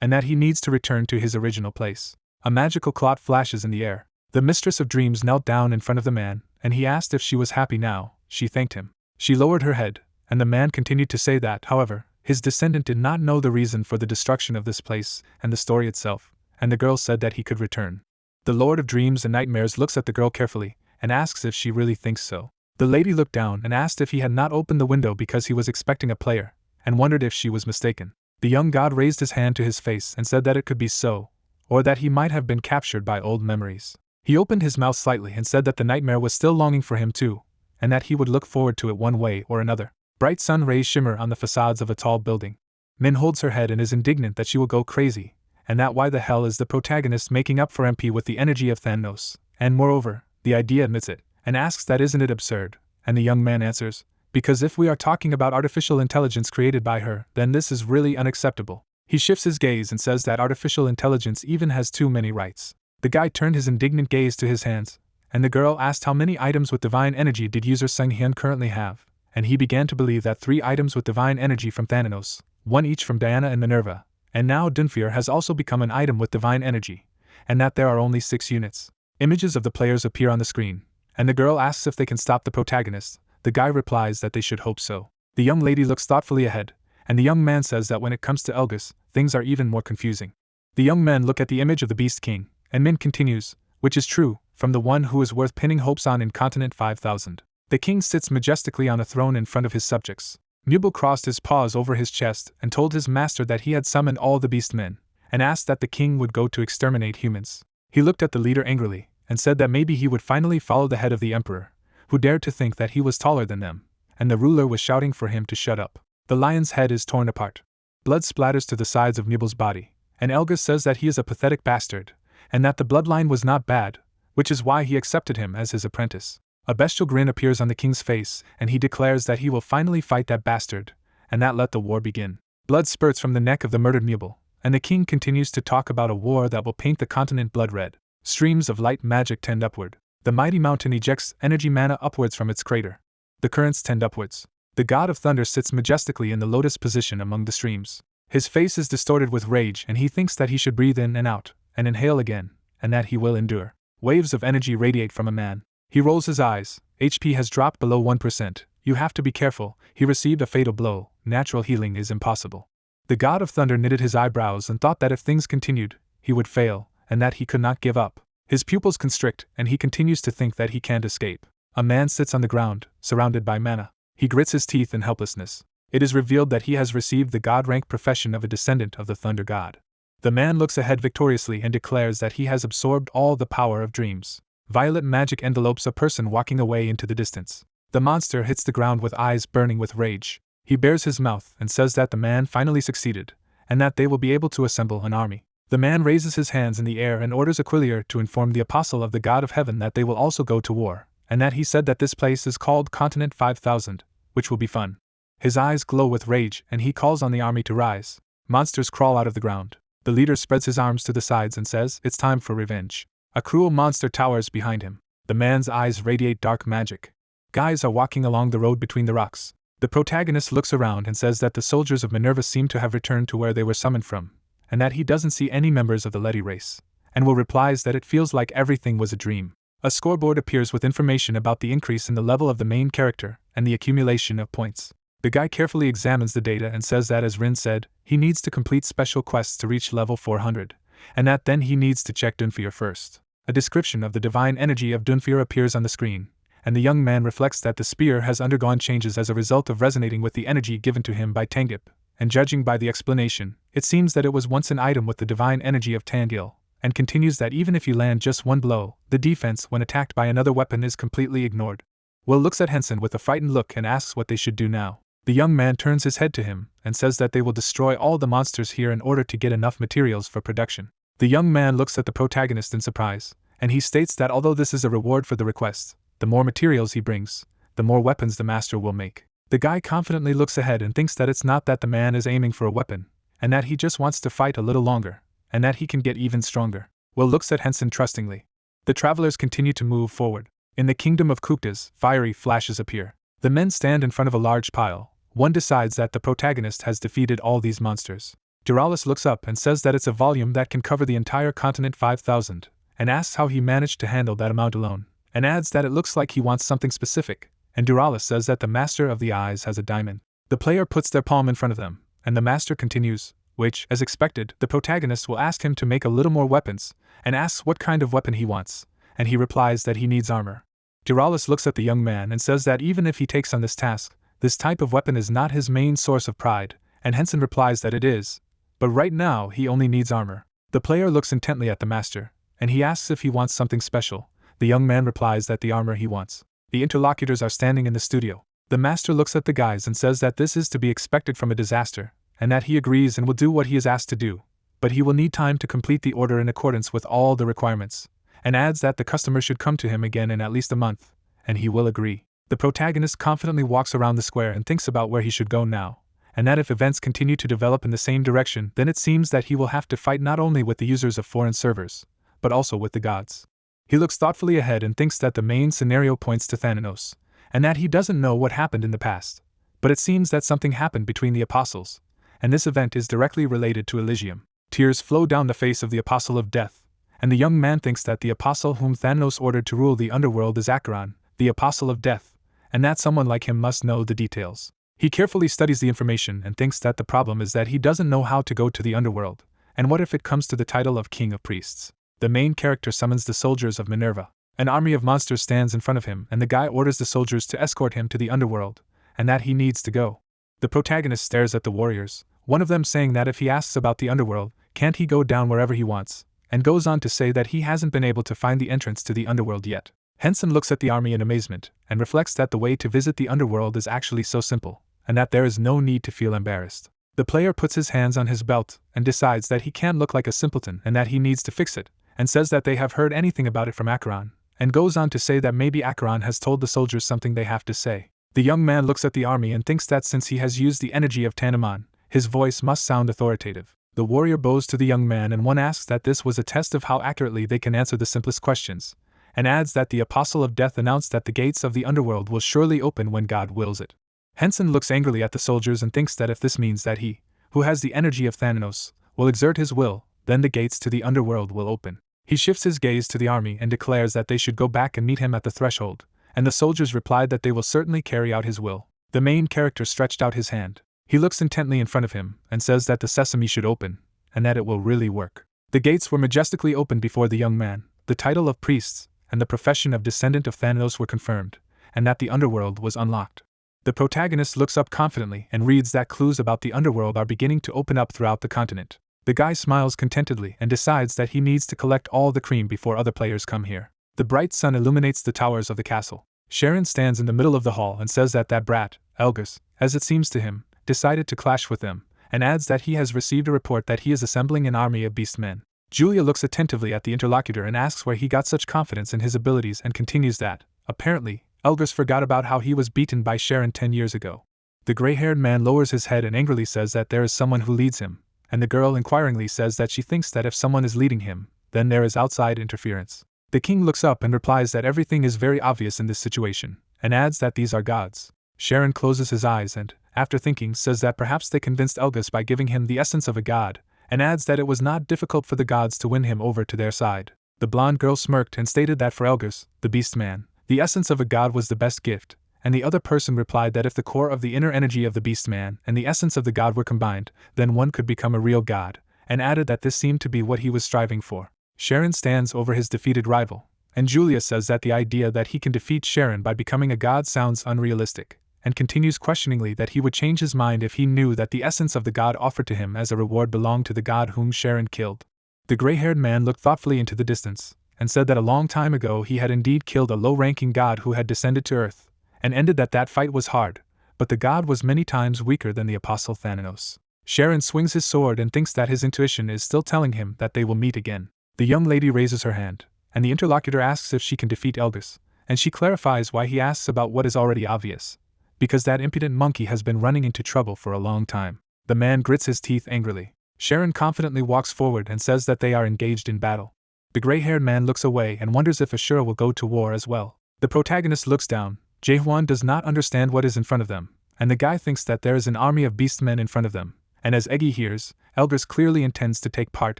and that he needs to return to his original place. A magical cloth flashes in the air. The Mistress of Dreams knelt down in front of the man, and he asked if she was happy now. She thanked him. She lowered her head, and the man continued to say that, however, his descendant did not know the reason for the destruction of this place and the story itself, and the girl said that he could return. The Lord of Dreams and Nightmares looks at the girl carefully and asks if she really thinks so. The lady looked down and asked if he had not opened the window because he was expecting a player, and wondered if she was mistaken. The young god raised his hand to his face and said that it could be so, or that he might have been captured by old memories. He opened his mouth slightly and said that the nightmare was still longing for him too, and that he would look forward to it one way or another. Bright sun rays shimmer on the facades of a tall building. Min holds her head and is indignant that she will go crazy, and that why the hell is the protagonist making up for MP with the energy of Thanos, and moreover, the idea admits it, and asks that isn't it absurd, and the young man answers, because if we are talking about artificial intelligence created by her, then this is really unacceptable. He shifts his gaze and says that artificial intelligence even has too many rights. The guy turned his indignant gaze to his hands, and the girl asked how many items with divine energy did user Sung Hyun currently have, and he began to believe that 3 items with divine energy from Thanatos, 1 each from Diana and Minerva, and now Dunfear has also become an item with divine energy, and that there are only 6 units. Images of the players appear on the screen, and the girl asks if they can stop the protagonist. The guy replies that they should hope so. The young lady looks thoughtfully ahead, and the young man says that when it comes to Elgus, things are even more confusing. The young men look at the image of the Beast King, and Min continues, which is true, from the one who is worth pinning hopes on in Continent 5000. The king sits majestically on a throne in front of his subjects. Mubel crossed his paws over his chest and told his master that he had summoned all the beast men, and asked that the king would go to exterminate humans. He looked at the leader angrily, and said that maybe he would finally follow the head of the emperor, who dared to think that he was taller than them, and the ruler was shouting for him to shut up. The lion's head is torn apart. Blood splatters to the sides of Mubel's body, and Elgus says that he is a pathetic bastard, and that the bloodline was not bad, which is why he accepted him as his apprentice. A bestial grin appears on the king's face, and he declares that he will finally fight that bastard, and that let the war begin. Blood spurts from the neck of the murdered Mubel, and the king continues to talk about a war that will paint the continent blood red. Streams of light magic tend upward. The mighty mountain ejects energy mana upwards from its crater. The currents tend upwards. The god of thunder sits majestically in the lotus position among the streams. His face is distorted with rage, and he thinks that he should breathe in and out, and inhale again, and that he will endure. Waves of energy radiate from a man. He rolls his eyes. HP has dropped below 1%. You have to be careful. He received a fatal blow. Natural healing is impossible. The god of thunder knitted his eyebrows and thought that if things continued, he would fail, and that he could not give up. His pupils constrict, and he continues to think that he can't escape. A man sits on the ground, surrounded by mana. He grits his teeth in helplessness. It is revealed that he has received the god-rank profession of a descendant of the thunder god. The man looks ahead victoriously and declares that he has absorbed all the power of dreams. Violet magic envelopes a person walking away into the distance. The monster hits the ground with eyes burning with rage. He bares his mouth and says that the man finally succeeded, and that they will be able to assemble an army. The man raises his hands in the air and orders a courier to inform the apostle of the God of Heaven that they will also go to war, and that he said that this place is called Continent 5000, which will be fun. His eyes glow with rage, and he calls on the army to rise. Monsters crawl out of the ground. The leader spreads his arms to the sides and says, "It's time for revenge." A cruel monster towers behind him. The man's eyes radiate dark magic. Guys are walking along the road between the rocks. The protagonist looks around and says that the soldiers of Minerva seem to have returned to where they were summoned from, and that he doesn't see any members of the Letty race, and Will replies that it feels like everything was a dream. A scoreboard appears with information about the increase in the level of the main character and the accumulation of points. The guy carefully examines the data and says that, as Rin said, he needs to complete special quests to reach level 400, and that then he needs to check Dunfir first. A description of the divine energy of Dunfir appears on the screen, and the young man reflects that the spear has undergone changes as a result of resonating with the energy given to him by Tangip, and judging by the explanation, it seems that it was once an item with the divine energy of Tangil, and continues that even if you land just one blow, the defense when attacked by another weapon is completely ignored. Will looks at Hensen with a frightened look and asks what they should do now. The young man turns his head to him and says that they will destroy all the monsters here in order to get enough materials for production. The young man looks at the protagonist in surprise, and he states that although this is a reward for the request, the more materials he brings, the more weapons the master will make. The guy confidently looks ahead and thinks that it's not that the man is aiming for a weapon, and that he just wants to fight a little longer, and that he can get even stronger. Will looks at Hensen trustingly. The travelers continue to move forward. In the kingdom of Kuktas, fiery flashes appear. The men stand in front of a large pile. One decides that the protagonist has defeated all these monsters. Duralis looks up and says that it's a volume that can cover the entire continent 5000, and asks how he managed to handle that amount alone, and adds that it looks like he wants something specific, and Duralis says that the Master of the Eyes has a diamond. The player puts their palm in front of them, and the Master continues, which, as expected, the protagonist will ask him to make a little more weapons, and asks what kind of weapon he wants, and he replies that he needs armor. Duralis looks at the young man and says that even if he takes on this task, this type of weapon is not his main source of pride, and Hensen replies that it is, but right now he only needs armor. The player looks intently at the Master, and he asks if he wants something special. The young man replies that the armor he wants. The interlocutors are standing in the studio. The Master looks at the guys and says that this is to be expected from a disaster, and that he agrees and will do what he is asked to do, but he will need time to complete the order in accordance with all the requirements, and adds that the customer should come to him again in at least a month, and he will agree. The protagonist confidently walks around the square and thinks about where he should go now, and that if events continue to develop in the same direction, then it seems that he will have to fight not only with the users of foreign servers, but also with the gods. He looks thoughtfully ahead and thinks that the main scenario points to Thanatos, and that he doesn't know what happened in the past, but it seems that something happened between the apostles, and this event is directly related to Elysium. Tears flow down the face of the Apostle of Death, and the young man thinks that the apostle whom Thanatos ordered to rule the underworld is Acheron, the Apostle of Death, and that someone like him must know the details. He carefully studies the information and thinks that the problem is that he doesn't know how to go to the underworld, and what if it comes to the title of King of Priests? The main character summons the soldiers of Minerva. An army of monsters stands in front of him, and the guy orders the soldiers to escort him to the underworld, and that he needs to go. The protagonist stares at the warriors, one of them saying that if he asks about the underworld, can't he go down wherever he wants, and goes on to say that he hasn't been able to find the entrance to the underworld yet. Hensen looks at the army in amazement, and reflects that the way to visit the underworld is actually so simple, and that there is no need to feel embarrassed. The player puts his hands on his belt, and decides that he can't look like a simpleton and that he needs to fix it, and says that they have heard anything about it from Acheron, and goes on to say that maybe Acheron has told the soldiers something they have to say. The young man looks at the army and thinks that since he has used the energy of Tanamon, his voice must sound authoritative. The warrior bows to the young man, and one asks that this was a test of how accurately they can answer the simplest questions, and adds that the Apostle of Death announced that the gates of the underworld will surely open when God wills it. Hensen looks angrily at the soldiers and thinks that if this means that he, who has the energy of Thanatos, will exert his will, then the gates to the underworld will open. He shifts his gaze to the army and declares that they should go back and meet him at the threshold, and the soldiers replied that they will certainly carry out his will. The main character stretched out his hand. He looks intently in front of him and says that the sesame should open, and that it will really work. The gates were majestically opened before the young man. The title of priests and the profession of descendant of Thanatos were confirmed, and that the underworld was unlocked. The protagonist looks up confidently and reads that clues about the underworld are beginning to open up throughout the continent. The guy smiles contentedly and decides that he needs to collect all the cream before other players come here. The bright sun illuminates the towers of the castle. Sharon stands in the middle of the hall and says that brat, Elgus, as it seems to him, decided to clash with them, and adds that he has received a report that he is assembling an army of beastmen. Julia looks attentively at the interlocutor and asks where he got such confidence in his abilities and continues that, apparently, Elgers forgot about how he was beaten by Sharon 10 years ago. The gray-haired man lowers his head and angrily says that there is someone who leads him, and the girl inquiringly says that she thinks that if someone is leading him, then there is outside interference. The king looks up and replies that everything is very obvious in this situation, and adds that these are gods. Sharon closes his eyes and, after thinking, says that perhaps they convinced Elgers by giving him the essence of a god, and adds that it was not difficult for the gods to win him over to their side. The blonde girl smirked and stated that for Elgers, the beastman, the essence of a god was the best gift, and the other person replied that if the core of the inner energy of the beastman and the essence of the god were combined, then one could become a real god, and added that this seemed to be what he was striving for. Sharon stands over his defeated rival, and Julia says that the idea that he can defeat Sharon by becoming a god sounds unrealistic, and continues questioningly that he would change his mind if he knew that the essence of the god offered to him as a reward belonged to the god whom Sharon killed. The gray-haired man looked thoughtfully into the distance, and said that a long time ago he had indeed killed a low-ranking god who had descended to earth, and ended that fight was hard, but the god was many times weaker than the apostle Thanatos. Sharon swings his sword and thinks that his intuition is still telling him that they will meet again. The young lady raises her hand, and the interlocutor asks if she can defeat Elgers, and she clarifies why he asks about what is already obvious. Because that impudent monkey has been running into trouble for a long time. The man grits his teeth angrily. Sharon confidently walks forward and says that they are engaged in battle. The gray-haired man looks away and wonders if Ashura will go to war as well. The protagonist looks down. Jaehwan does not understand what is in front of them, and the guy thinks that there is an army of beastmen in front of them, and as Eggy hears, Elgers clearly intends to take part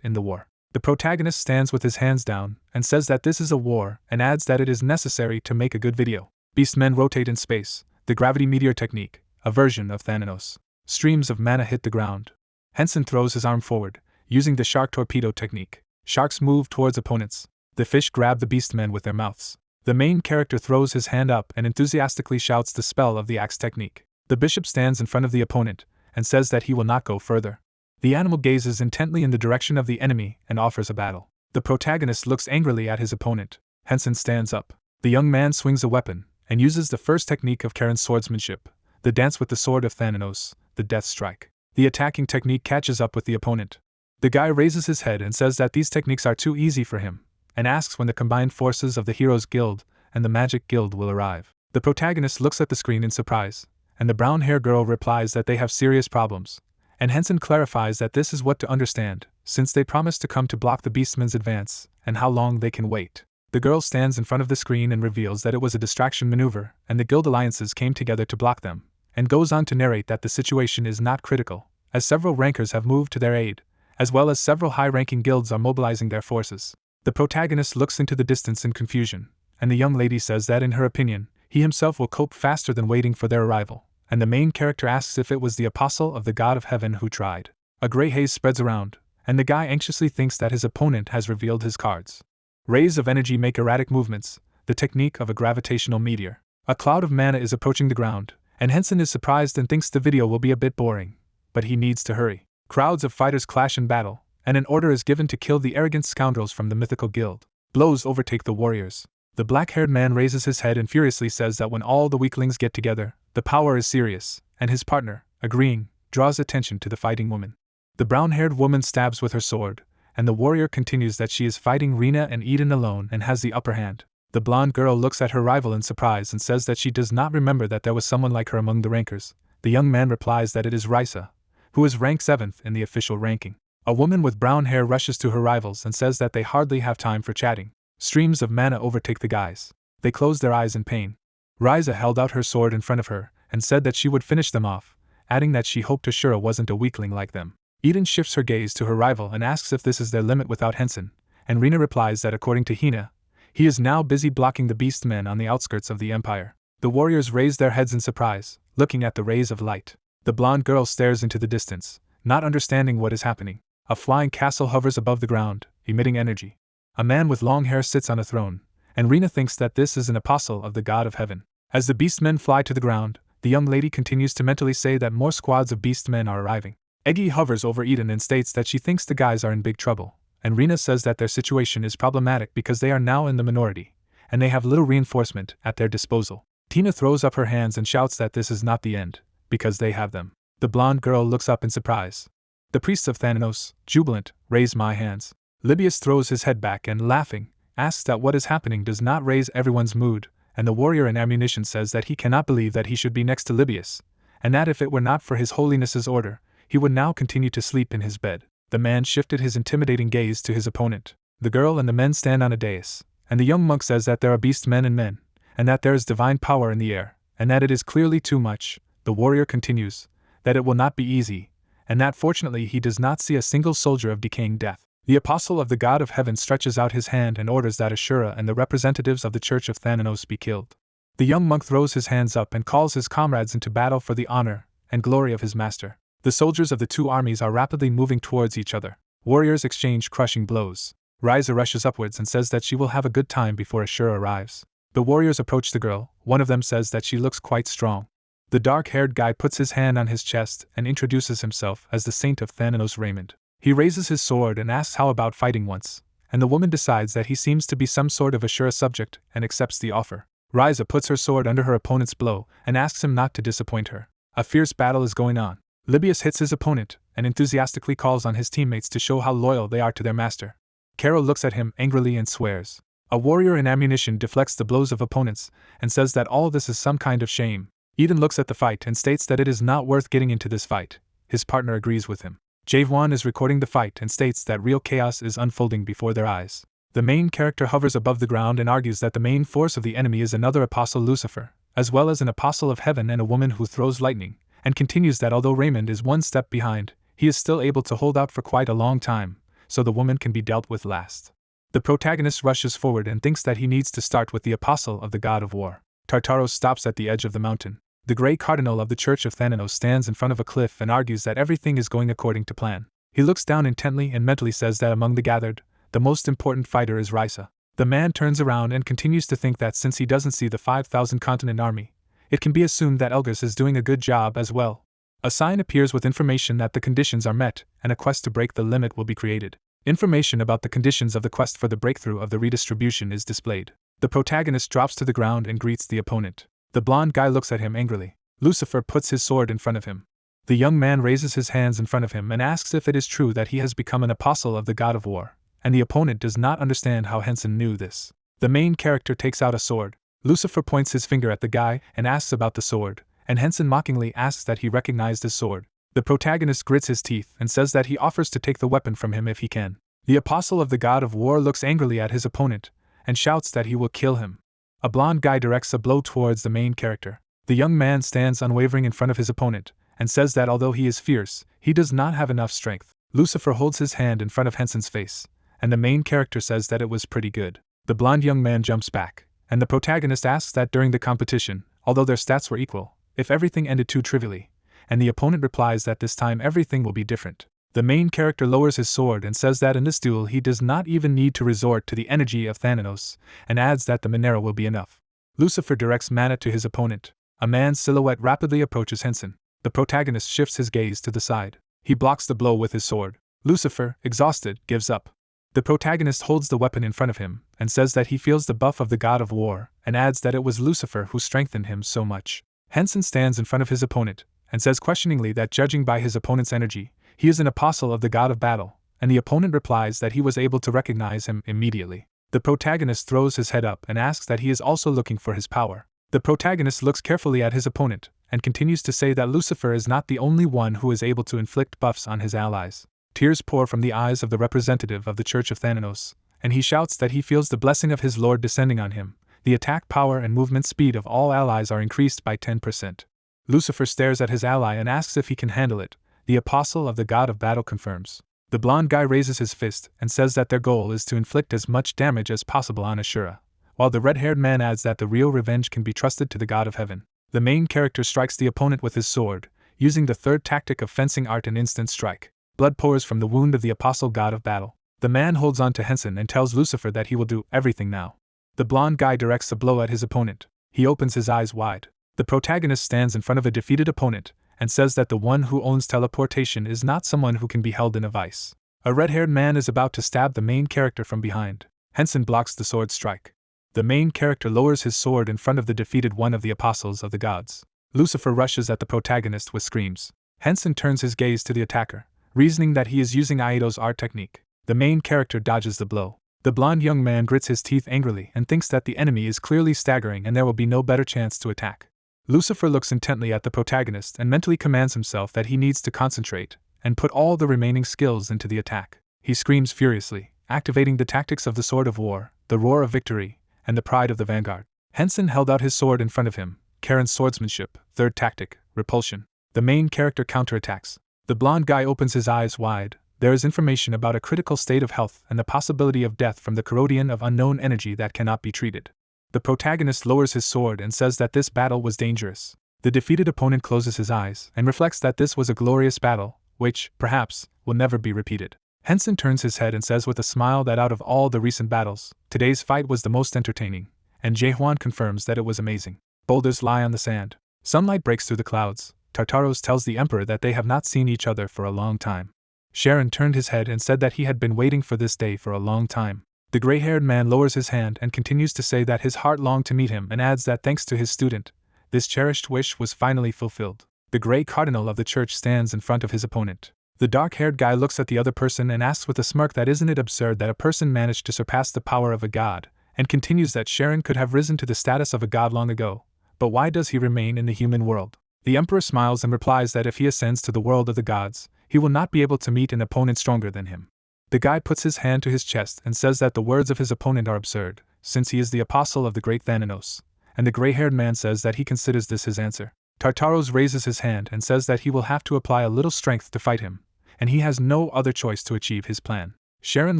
in the war. The protagonist stands with his hands down and says that this is a war and adds that it is necessary to make a good video. Beastmen rotate in space. The gravity meteor technique, a version of Thanatos. Streams of mana hit the ground. Hensen throws his arm forward, using the shark torpedo technique. Sharks move towards opponents. The fish grab the beastmen with their mouths. The main character throws his hand up and enthusiastically shouts the spell of the axe technique. The bishop stands in front of the opponent and says that he will not go further. The animal gazes intently in the direction of the enemy and offers a battle. The protagonist looks angrily at his opponent. Hensen stands up. The young man swings a weapon and uses the first technique of Karen's swordsmanship, the dance with the sword of Thanatos, the death strike. The attacking technique catches up with the opponent. The guy raises his head and says that these techniques are too easy for him, and asks when the combined forces of the Heroes Guild and the Magic Guild will arrive. The protagonist looks at the screen in surprise, and the brown-haired girl replies that they have serious problems, and Hensen clarifies that this is what to understand, since they promised to come to block the beastmen's advance, and how long they can wait. The girl stands in front of the screen and reveals that it was a distraction maneuver, and the guild alliances came together to block them, and goes on to narrate that the situation is not critical, as several rankers have moved to their aid, as well as several high-ranking guilds are mobilizing their forces. The protagonist looks into the distance in confusion, and the young lady says that in her opinion, he himself will cope faster than waiting for their arrival, and the main character asks if it was the apostle of the god of heaven who tried. A gray haze spreads around, and the guy anxiously thinks that his opponent has revealed his cards. Rays of energy make erratic movements, the technique of a gravitational meteor. A cloud of mana is approaching the ground, and Hensen is surprised and thinks the video will be a bit boring, but he needs to hurry. Crowds of fighters clash in battle, and an order is given to kill the arrogant scoundrels from the mythical guild. Blows overtake the warriors. The black-haired man raises his head and furiously says that when all the weaklings get together, the power is serious, and his partner, agreeing, draws attention to the fighting woman. The brown-haired woman stabs with her sword, and the warrior continues that she is fighting Rina and Eden alone and has the upper hand. The blonde girl looks at her rival in surprise and says that she does not remember that there was someone like her among the rankers. The young man replies that it is Risa, who is ranked 7th in the official ranking. A woman with brown hair rushes to her rivals and says that they hardly have time for chatting. Streams of mana overtake the guys. They close their eyes in pain. Risa held out her sword in front of her and said that she would finish them off, adding that she hoped Ashura wasn't a weakling like them. Eden shifts her gaze to her rival and asks if this is their limit without Hensen, and Rina replies that according to Hina, he is now busy blocking the beastmen on the outskirts of the empire. The warriors raise their heads in surprise, looking at the rays of light. The blonde girl stares into the distance, not understanding what is happening. A flying castle hovers above the ground, emitting energy. A man with long hair sits on a throne, and Rina thinks that this is an apostle of the god of heaven. As the beastmen fly to the ground, the young lady continues to mentally say that more squads of beastmen are arriving. Eggy hovers over Eden and states that she thinks the guys are in big trouble, and Rina says that their situation is problematic because they are now in the minority, and they have little reinforcement at their disposal. Tina throws up her hands and shouts that this is not the end, because they have them. The blonde girl looks up in surprise. The priests of Thanatos, jubilant, raise my hands. Libius throws his head back and, laughing, asks that what is happening does not raise everyone's mood, and the warrior in ammunition says that he cannot believe that he should be next to Libius, and that if it were not for his holiness's order, he would now continue to sleep in his bed. The man shifted his intimidating gaze to his opponent. The girl and the men stand on a dais, and the young monk says that there are beast men and men, and that there is divine power in the air, and that it is clearly too much. The warrior continues, that it will not be easy, and that fortunately he does not see a single soldier of decaying death. The apostle of the god of heaven stretches out his hand and orders that Ashura and the representatives of the church of Thanatos be killed. The young monk throws his hands up and calls his comrades into battle for the honor and glory of his master. The soldiers of the two armies are rapidly moving towards each other. Warriors exchange crushing blows. Ryza rushes upwards and says that she will have a good time before Ashura arrives. The warriors approach the girl. One of them says that she looks quite strong. The dark-haired guy puts his hand on his chest and introduces himself as the Saint of Thanatos Raymond. He raises his sword and asks how about fighting once, and the woman decides that he seems to be some sort of Ashura subject and accepts the offer. Ryza puts her sword under her opponent's blow and asks him not to disappoint her. A fierce battle is going on. Libius hits his opponent and enthusiastically calls on his teammates to show how loyal they are to their master. Caro looks at him angrily and swears. A warrior in ammunition deflects the blows of opponents and says that all this is some kind of shame. Eden looks at the fight and states that it is not worth getting into this fight. His partner agrees with him. Javewan is recording the fight and states that real chaos is unfolding before their eyes. The main character hovers above the ground and argues that the main force of the enemy is another apostle, Lucifer, as well as an apostle of heaven and a woman who throws lightning, and continues that although Raymond is one step behind, he is still able to hold out for quite a long time, so the woman can be dealt with last. The protagonist rushes forward and thinks that he needs to start with the apostle of the god of war. Tartaros stops at the edge of the mountain. The Grey Cardinal of the Church of Thanatos stands in front of a cliff and argues that everything is going according to plan. He looks down intently and mentally says that among the gathered, the most important fighter is Ryza. The man turns around and continues to think that since he doesn't see the 5,000 continent army, it can be assumed that Elgas is doing a good job as well. A sign appears with information that the conditions are met and a quest to break the limit will be created. Information about the conditions of the quest for the breakthrough of the redistribution is displayed. The protagonist drops to the ground and greets the opponent. The blonde guy looks at him angrily. Lucifer puts his sword in front of him. The young man raises his hands in front of him and asks if it is true that he has become an apostle of the god of war, and the opponent does not understand how Hensen knew this. The main character takes out a sword. Lucifer points his finger at the guy and asks about the sword, and Hensen mockingly asks that he recognized his sword. The protagonist grits his teeth and says that he offers to take the weapon from him if he can. The apostle of the god of war looks angrily at his opponent and shouts that he will kill him. A blonde guy directs a blow towards the main character. The young man stands unwavering in front of his opponent and says that although he is fierce, he does not have enough strength. Lucifer holds his hand in front of Hensen's face, and the main character says that it was pretty good. The blonde young man jumps back, and the protagonist asks that during the competition, although their stats were equal, if everything ended too trivially, and the opponent replies that this time everything will be different. The main character lowers his sword and says that in this duel he does not even need to resort to the energy of Thanatos, and adds that the Monero will be enough. Lucifer directs mana to his opponent. A man's silhouette rapidly approaches Hensen. The protagonist shifts his gaze to the side. He blocks the blow with his sword. Lucifer, exhausted, gives up. The protagonist holds the weapon in front of him and says that he feels the buff of the god of war, and adds that it was Lucifer who strengthened him so much. Hensen stands in front of his opponent and says questioningly that judging by his opponent's energy, he is an apostle of the god of battle, and the opponent replies that he was able to recognize him immediately. The protagonist throws his head up and asks that he is also looking for his power. The protagonist looks carefully at his opponent and continues to say that Lucifer is not the only one who is able to inflict buffs on his allies. Tears pour from the eyes of the representative of the Church of Thanatos, and he shouts that he feels the blessing of his lord descending on him. The attack power and movement speed of all allies are increased by 10%. Lucifer stares at his ally and asks if he can handle it. The apostle of the god of battle confirms. The blonde guy raises his fist and says that their goal is to inflict as much damage as possible on Ashura, while the red-haired man adds that the real revenge can be trusted to the god of heaven. The main character strikes the opponent with his sword, using the third tactic of fencing art, an instant strike. Blood pours from the wound of the apostle god of battle. The man holds on to Hensen and tells Lucifer that he will do everything now. The blonde guy directs a blow at his opponent. He opens his eyes wide. The protagonist stands in front of a defeated opponent and says that the one who owns teleportation is not someone who can be held in a vice. A red-haired man is about to stab the main character from behind. Hensen blocks the sword strike. The main character lowers his sword in front of the defeated one of the apostles of the gods. Lucifer rushes at the protagonist with screams. Hensen turns his gaze to the attacker, reasoning that he is using Aido's art technique. The main character dodges the blow. The blond young man grits his teeth angrily and thinks that the enemy is clearly staggering and there will be no better chance to attack. Lucifer looks intently at the protagonist and mentally commands himself that he needs to concentrate and put all the remaining skills into the attack. He screams furiously, activating the tactics of the Sword of War, the Roar of Victory, and the Pride of the Vanguard. Hensen held out his sword in front of him. Karen's swordsmanship, third tactic, repulsion. The main character counterattacks. The blond guy opens his eyes wide. There is information about a critical state of health and the possibility of death from the corrodion of unknown energy that cannot be treated. The protagonist lowers his sword and says that this battle was dangerous. The defeated opponent closes his eyes and reflects that this was a glorious battle, which, perhaps, will never be repeated. Hensen turns his head and says with a smile that out of all the recent battles, today's fight was the most entertaining, and Jaehuan confirms that it was amazing. Boulders lie on the sand. Sunlight breaks through the clouds. Tartaros tells the Emperor that they have not seen each other for a long time. Sharon turned his head and said that he had been waiting for this day for a long time. The gray-haired man lowers his hand and continues to say that his heart longed to meet him and adds that thanks to his student, this cherished wish was finally fulfilled. The gray cardinal of the church stands in front of his opponent. The dark-haired guy looks at the other person and asks with a smirk that isn't it absurd that a person managed to surpass the power of a god, and continues that Sharon could have risen to the status of a god long ago, but why does he remain in the human world? The Emperor smiles and replies that if he ascends to the world of the gods, he will not be able to meet an opponent stronger than him. The guy puts his hand to his chest and says that the words of his opponent are absurd, since he is the apostle of the great Thanatos, and the gray-haired man says that he considers this his answer. Tartaros raises his hand and says that he will have to apply a little strength to fight him, and he has no other choice to achieve his plan. Sharon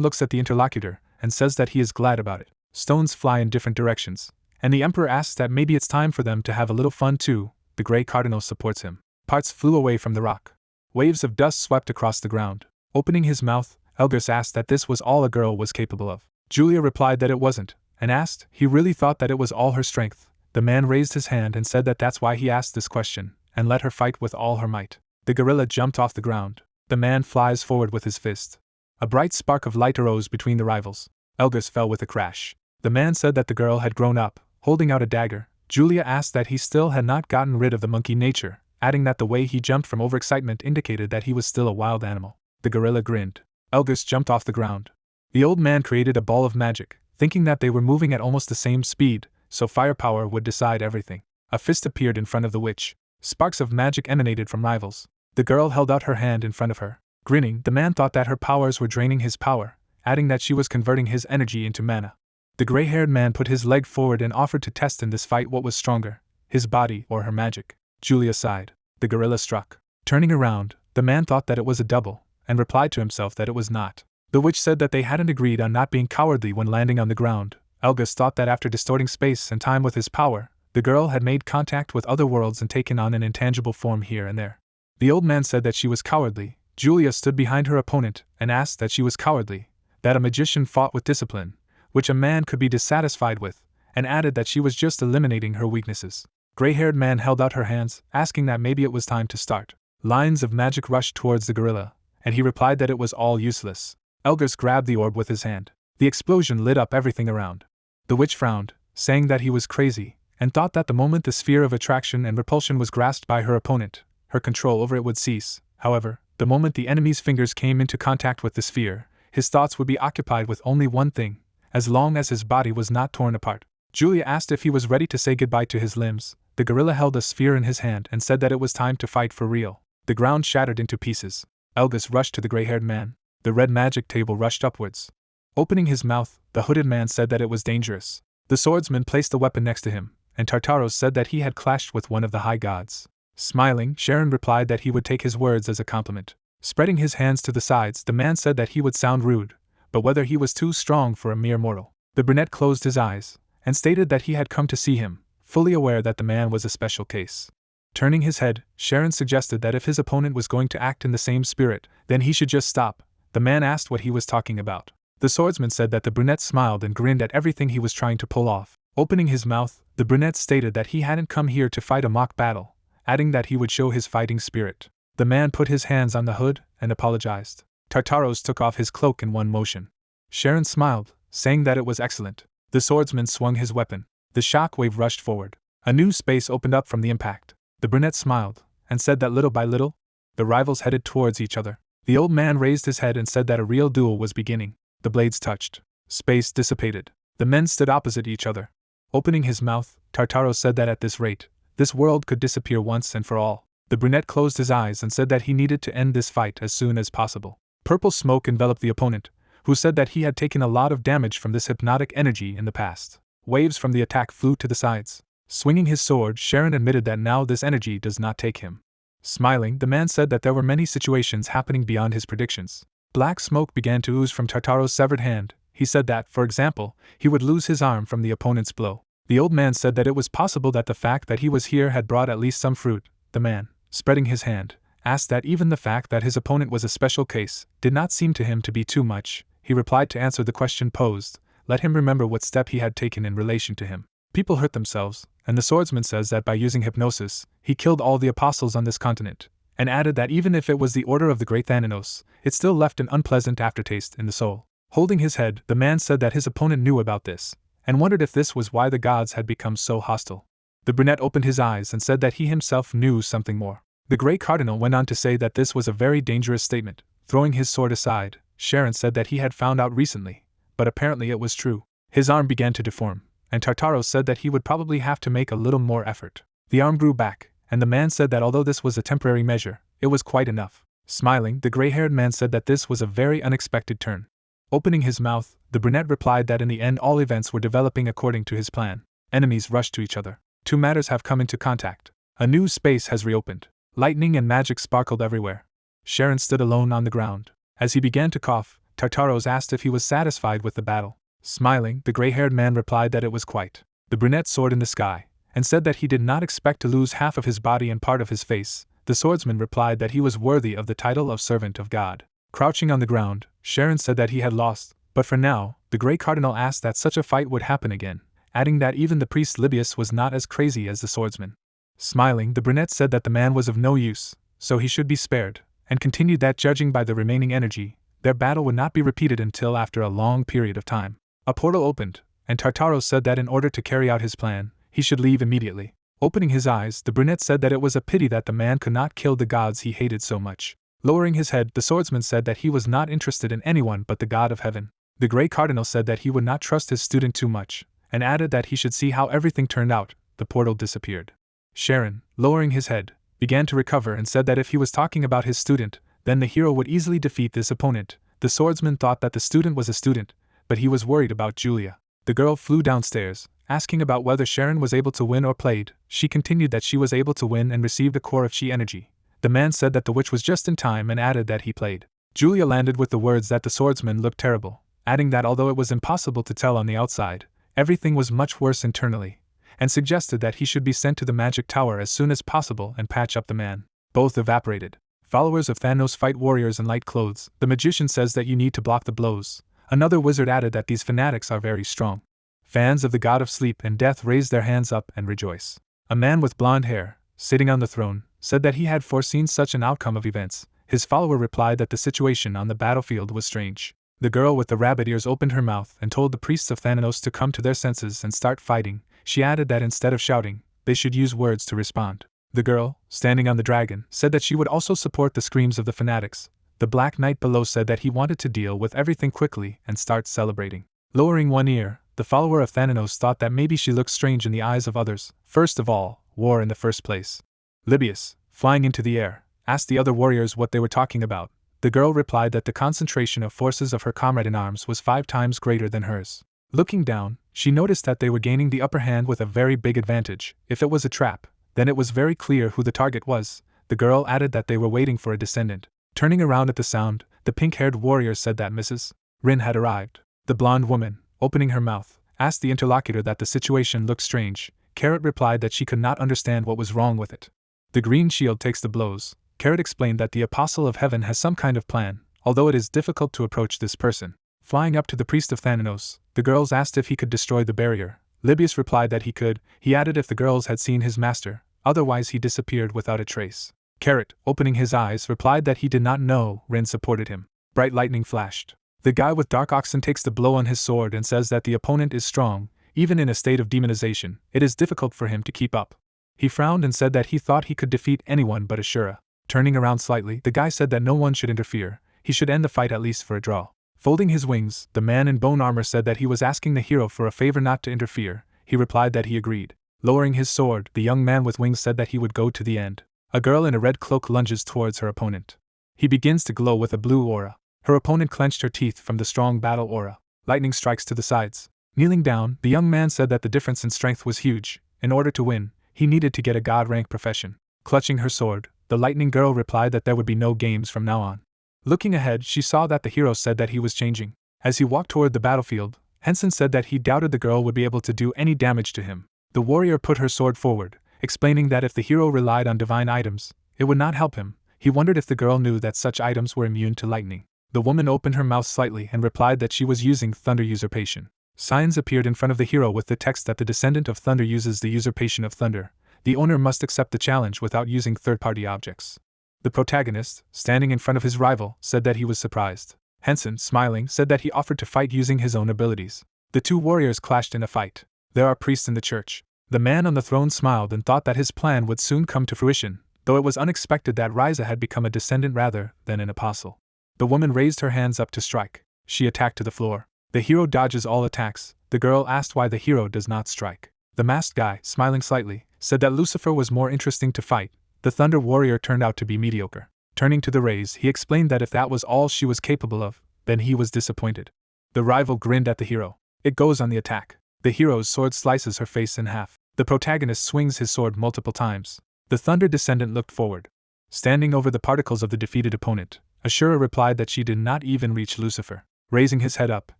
looks at the interlocutor and says that he is glad about it. Stones fly in different directions, and the Emperor asks that maybe it's time for them to have a little fun too. The gray cardinal supports him. Parts flew away from the rock. Waves of dust swept across the ground. Opening his mouth, Elgis asked that this was all a girl was capable of. Julia replied that it wasn't, and asked he really thought that it was all her strength. The man raised his hand and said that that's why he asked this question, and let her fight with all her might. The gorilla jumped off the ground. The man flies forward with his fist. A bright spark of light arose between the rivals. Elgis fell with a crash. The man said that the girl had grown up, holding out a dagger. Julia asked that he still had not gotten rid of the monkey nature, adding that the way he jumped from overexcitement indicated that he was still a wild animal. The gorilla grinned. Elgis jumped off the ground. The old man created a ball of magic, thinking that they were moving at almost the same speed, so firepower would decide everything. A fist appeared in front of the witch. Sparks of magic emanated from rivals. The girl held out her hand in front of her. Grinning, the man thought that her powers were draining his power, adding that she was converting his energy into mana. The gray-haired man put his leg forward and offered to test in this fight what was stronger, his body or her magic. Julia sighed. The gorilla struck. Turning around, the man thought that it was a double, and replied to himself that it was not. The witch said that they hadn't agreed on not being cowardly when landing on the ground. Elgis thought that after distorting space and time with his power, the girl had made contact with other worlds and taken on an intangible form here and there. The old man said that she was cowardly. Julia stood behind her opponent and asked that she was cowardly, that a magician fought with discipline, which a man could be dissatisfied with, and added that she was just eliminating her weaknesses. Gray-haired man held out her hands, asking that maybe it was time to start. Lines of magic rushed towards the gorilla, and he replied that it was all useless. Elgis grabbed the orb with his hand. The explosion lit up everything around. The witch frowned, saying that he was crazy, and thought that the moment the sphere of attraction and repulsion was grasped by her opponent, her control over it would cease. However, the moment the enemy's fingers came into contact with the sphere, his thoughts would be occupied with only one thing, as long as his body was not torn apart. Julia asked if he was ready to say goodbye to his limbs. The gorilla held a sphere in his hand and said that it was time to fight for real. The ground shattered into pieces. Elgis rushed to the gray-haired man. The red magic table rushed upwards. Opening his mouth, the hooded man said that it was dangerous. The swordsman placed the weapon next to him, and Tartaros said that he had clashed with one of the high gods. Smiling, Sharon replied that he would take his words as a compliment. Spreading his hands to the sides, the man said that he would sound rude, but whether he was too strong for a mere mortal. The brunette closed his eyes, and stated that he had come to see him, fully aware that the man was a special case. Turning his head, Sharon suggested that if his opponent was going to act in the same spirit, then he should just stop. The man asked what he was talking about. The swordsman said that the brunette smiled and grinned at everything he was trying to pull off. Opening his mouth, the brunette stated that he hadn't come here to fight a mock battle, adding that he would show his fighting spirit. The man put his hands on the hood and apologized. Tartaros took off his cloak in one motion. Sharon smiled, saying that it was excellent. The swordsman swung his weapon. The shock wave rushed forward. A new space opened up from the impact. The brunette smiled, and said that little by little, The rivals headed towards each other. The old man raised his head and said that a real duel was beginning. The blades touched. Space dissipated. The men stood opposite each other. Opening his mouth, Tartaro said that at this rate, this world could disappear once and for all. The brunette closed his eyes and said that he needed to end this fight as soon as possible. Purple smoke enveloped the opponent, who said that he had taken a lot of damage from this hypnotic energy in the past. Waves from the attack flew to the sides. Swinging his sword, Sharon admitted that now this energy does not take him. Smiling, the man said that there were many situations happening beyond his predictions. Black smoke began to ooze from Tartaro's severed hand. He said that, for example, he would lose his arm from the opponent's blow. The old man said that it was possible that the fact that he was here had brought at least some fruit. The man, spreading his hand, asked that even the fact that his opponent was a special case did not seem to him to be too much. He replied to answer the question posed, let him remember what step he had taken in relation to him. People hurt themselves, and the swordsman says that by using hypnosis, he killed all the apostles on this continent, and added that even if it was the order of the great Thanatos, it still left an unpleasant aftertaste in the soul. Holding his head, the man said that his opponent knew about this, and wondered if this was why the gods had become so hostile. The brunette opened his eyes and said that he himself knew something more. The Grey Cardinal went on to say that this was a very dangerous statement. Throwing his sword aside, Sharon said that he had found out recently, but apparently it was true. His arm began to deform, and Tartaro said that he would probably have to make a little more effort. The arm grew back, and the man said that although this was a temporary measure, it was quite enough. Smiling, the gray-haired man said that this was a very unexpected turn. Opening his mouth, the brunette replied that in the end all events were developing according to his plan. Enemies rushed to each other. Two matters have come into contact. A new space has reopened. Lightning and magic sparkled everywhere. Sharon stood alone on the ground. As he began to cough, Tartaros asked if he was satisfied with the battle. Smiling, the gray-haired man replied that it was quite. The brunette soared in the sky, and said that he did not expect to lose half of his body and part of his face. The swordsman replied that he was worthy of the title of servant of God. Crouching on the ground, Sharon said that he had lost, but for now, the Grey Cardinal asked that such a fight would happen again, adding that even the priest Libius was not as crazy as the swordsman. Smiling, the brunette said that the man was of no use, so he should be spared, and continued that judging by the remaining energy, their battle would not be repeated until after a long period of time. A portal opened, and Tartaro said that in order to carry out his plan, he should leave immediately. Opening his eyes, the brunette said that it was a pity that the man could not kill the gods he hated so much. Lowering his head, the swordsman said that he was not interested in anyone but the god of heaven. The Grey Cardinal said that he would not trust his student too much, and added that he should see how everything turned out. The portal disappeared. Sharon, lowering his head, began to recover and said that if he was talking about his student, then the hero would easily defeat this opponent. The swordsman thought that the student was a student, but he was worried about Julia. The girl flew downstairs, asking about whether Sharon was able to win or played. She continued that she was able to win and received a core of chi energy. The man said that the witch was just in time and added that he played. Julia landed with the words that the swordsman looked terrible, adding that although it was impossible to tell on the outside, everything was much worse internally, and suggested that he should be sent to the magic tower as soon as possible and patch up the man. Both evaporated. Followers of Thanos fight warriors in light clothes. The magician says that you need to block the blows. Another wizard added that these fanatics are very strong. Fans of the god of sleep and death raise their hands up and rejoice. A man with blonde hair, sitting on the throne, said that he had foreseen such an outcome of events. His follower replied that the situation on the battlefield was strange. The girl with the rabbit ears opened her mouth and told the priests of Thanatos to come to their senses and start fighting. She added that instead of shouting, they should use words to respond. The girl, standing on the dragon, said that she would also support the screams of the fanatics. The Black Knight below said that he wanted to deal with everything quickly and start celebrating. Lowering one ear, the follower of Thanatos thought that maybe she looked strange in the eyes of others. First of all, war in the first place. Libius, flying into the air, asked the other warriors what they were talking about. The girl replied that the concentration of forces of her comrade in arms was 5 times greater than hers. Looking down, she noticed that they were gaining the upper hand with a very big advantage. If it was a trap, then it was very clear who the target was. The girl added that they were waiting for a descendant. Turning around at the sound, the pink-haired warrior said that Mrs. Rin had arrived. The blonde woman, opening her mouth, asked the interlocutor that the situation looked strange. Carrot replied that she could not understand what was wrong with it. The green shield takes the blows. Carrot explained that the Apostle of Heaven has some kind of plan, although it is difficult to approach this person. Flying up to the priest of Thanatos, the girls asked if he could destroy the barrier. Libius replied that he could. He added if the girls had seen his master, otherwise he disappeared without a trace. Carrot, opening his eyes, replied that he did not know Rin supported him. Bright lightning flashed. The guy with dark oxen takes the blow on his sword and says that the opponent is strong. Even in a state of demonization, it is difficult for him to keep up. He frowned and said that he thought he could defeat anyone but Ashura. Turning around slightly, the guy said that no one should interfere, he should end the fight at least for a draw. Folding his wings, the man in bone armor said that he was asking the hero for a favor not to interfere. He replied that he agreed. Lowering his sword, the young man with wings said that he would go to the end. A girl in a red cloak lunges towards her opponent. He begins to glow with a blue aura. Her opponent clenched her teeth from the strong battle aura. Lightning strikes to the sides. Kneeling down, the young man said that the difference in strength was huge. In order to win, he needed to get a god-rank profession. Clutching her sword, the lightning girl replied that there would be no games from now on. Looking ahead, she saw that the hero said that he was changing. As he walked toward the battlefield, Hensen said that he doubted the girl would be able to do any damage to him. The warrior put her sword forward, explaining that if the hero relied on divine items, it would not help him. He wondered if the girl knew that such items were immune to lightning. The woman opened her mouth slightly and replied that she was using thunder usurpation. Signs appeared in front of the hero with the text that the descendant of thunder uses the usurpation of thunder. The owner must accept the challenge without using third-party objects. The protagonist, standing in front of his rival, said that he was surprised. Hensen, smiling, said that he offered to fight using his own abilities. The two warriors clashed in a fight. There are priests in the church. The man on the throne smiled and thought that his plan would soon come to fruition, though it was unexpected that Ryza had become a descendant rather than an apostle. The woman raised her hands up to strike. She attacked to the floor. The hero dodges all attacks. The girl asked why the hero does not strike. The masked guy, smiling slightly, said that Lucifer was more interesting to fight. The Thunder Warrior turned out to be mediocre. Turning to the rays, he explained that if that was all she was capable of, then he was disappointed. The rival grinned at the hero. It goes on the attack. The hero's sword slices her face in half. The protagonist swings his sword multiple times. The Thunder Descendant looked forward. Standing over the particles of the defeated opponent, Ashura replied that she did not even reach Lucifer. Raising his head up,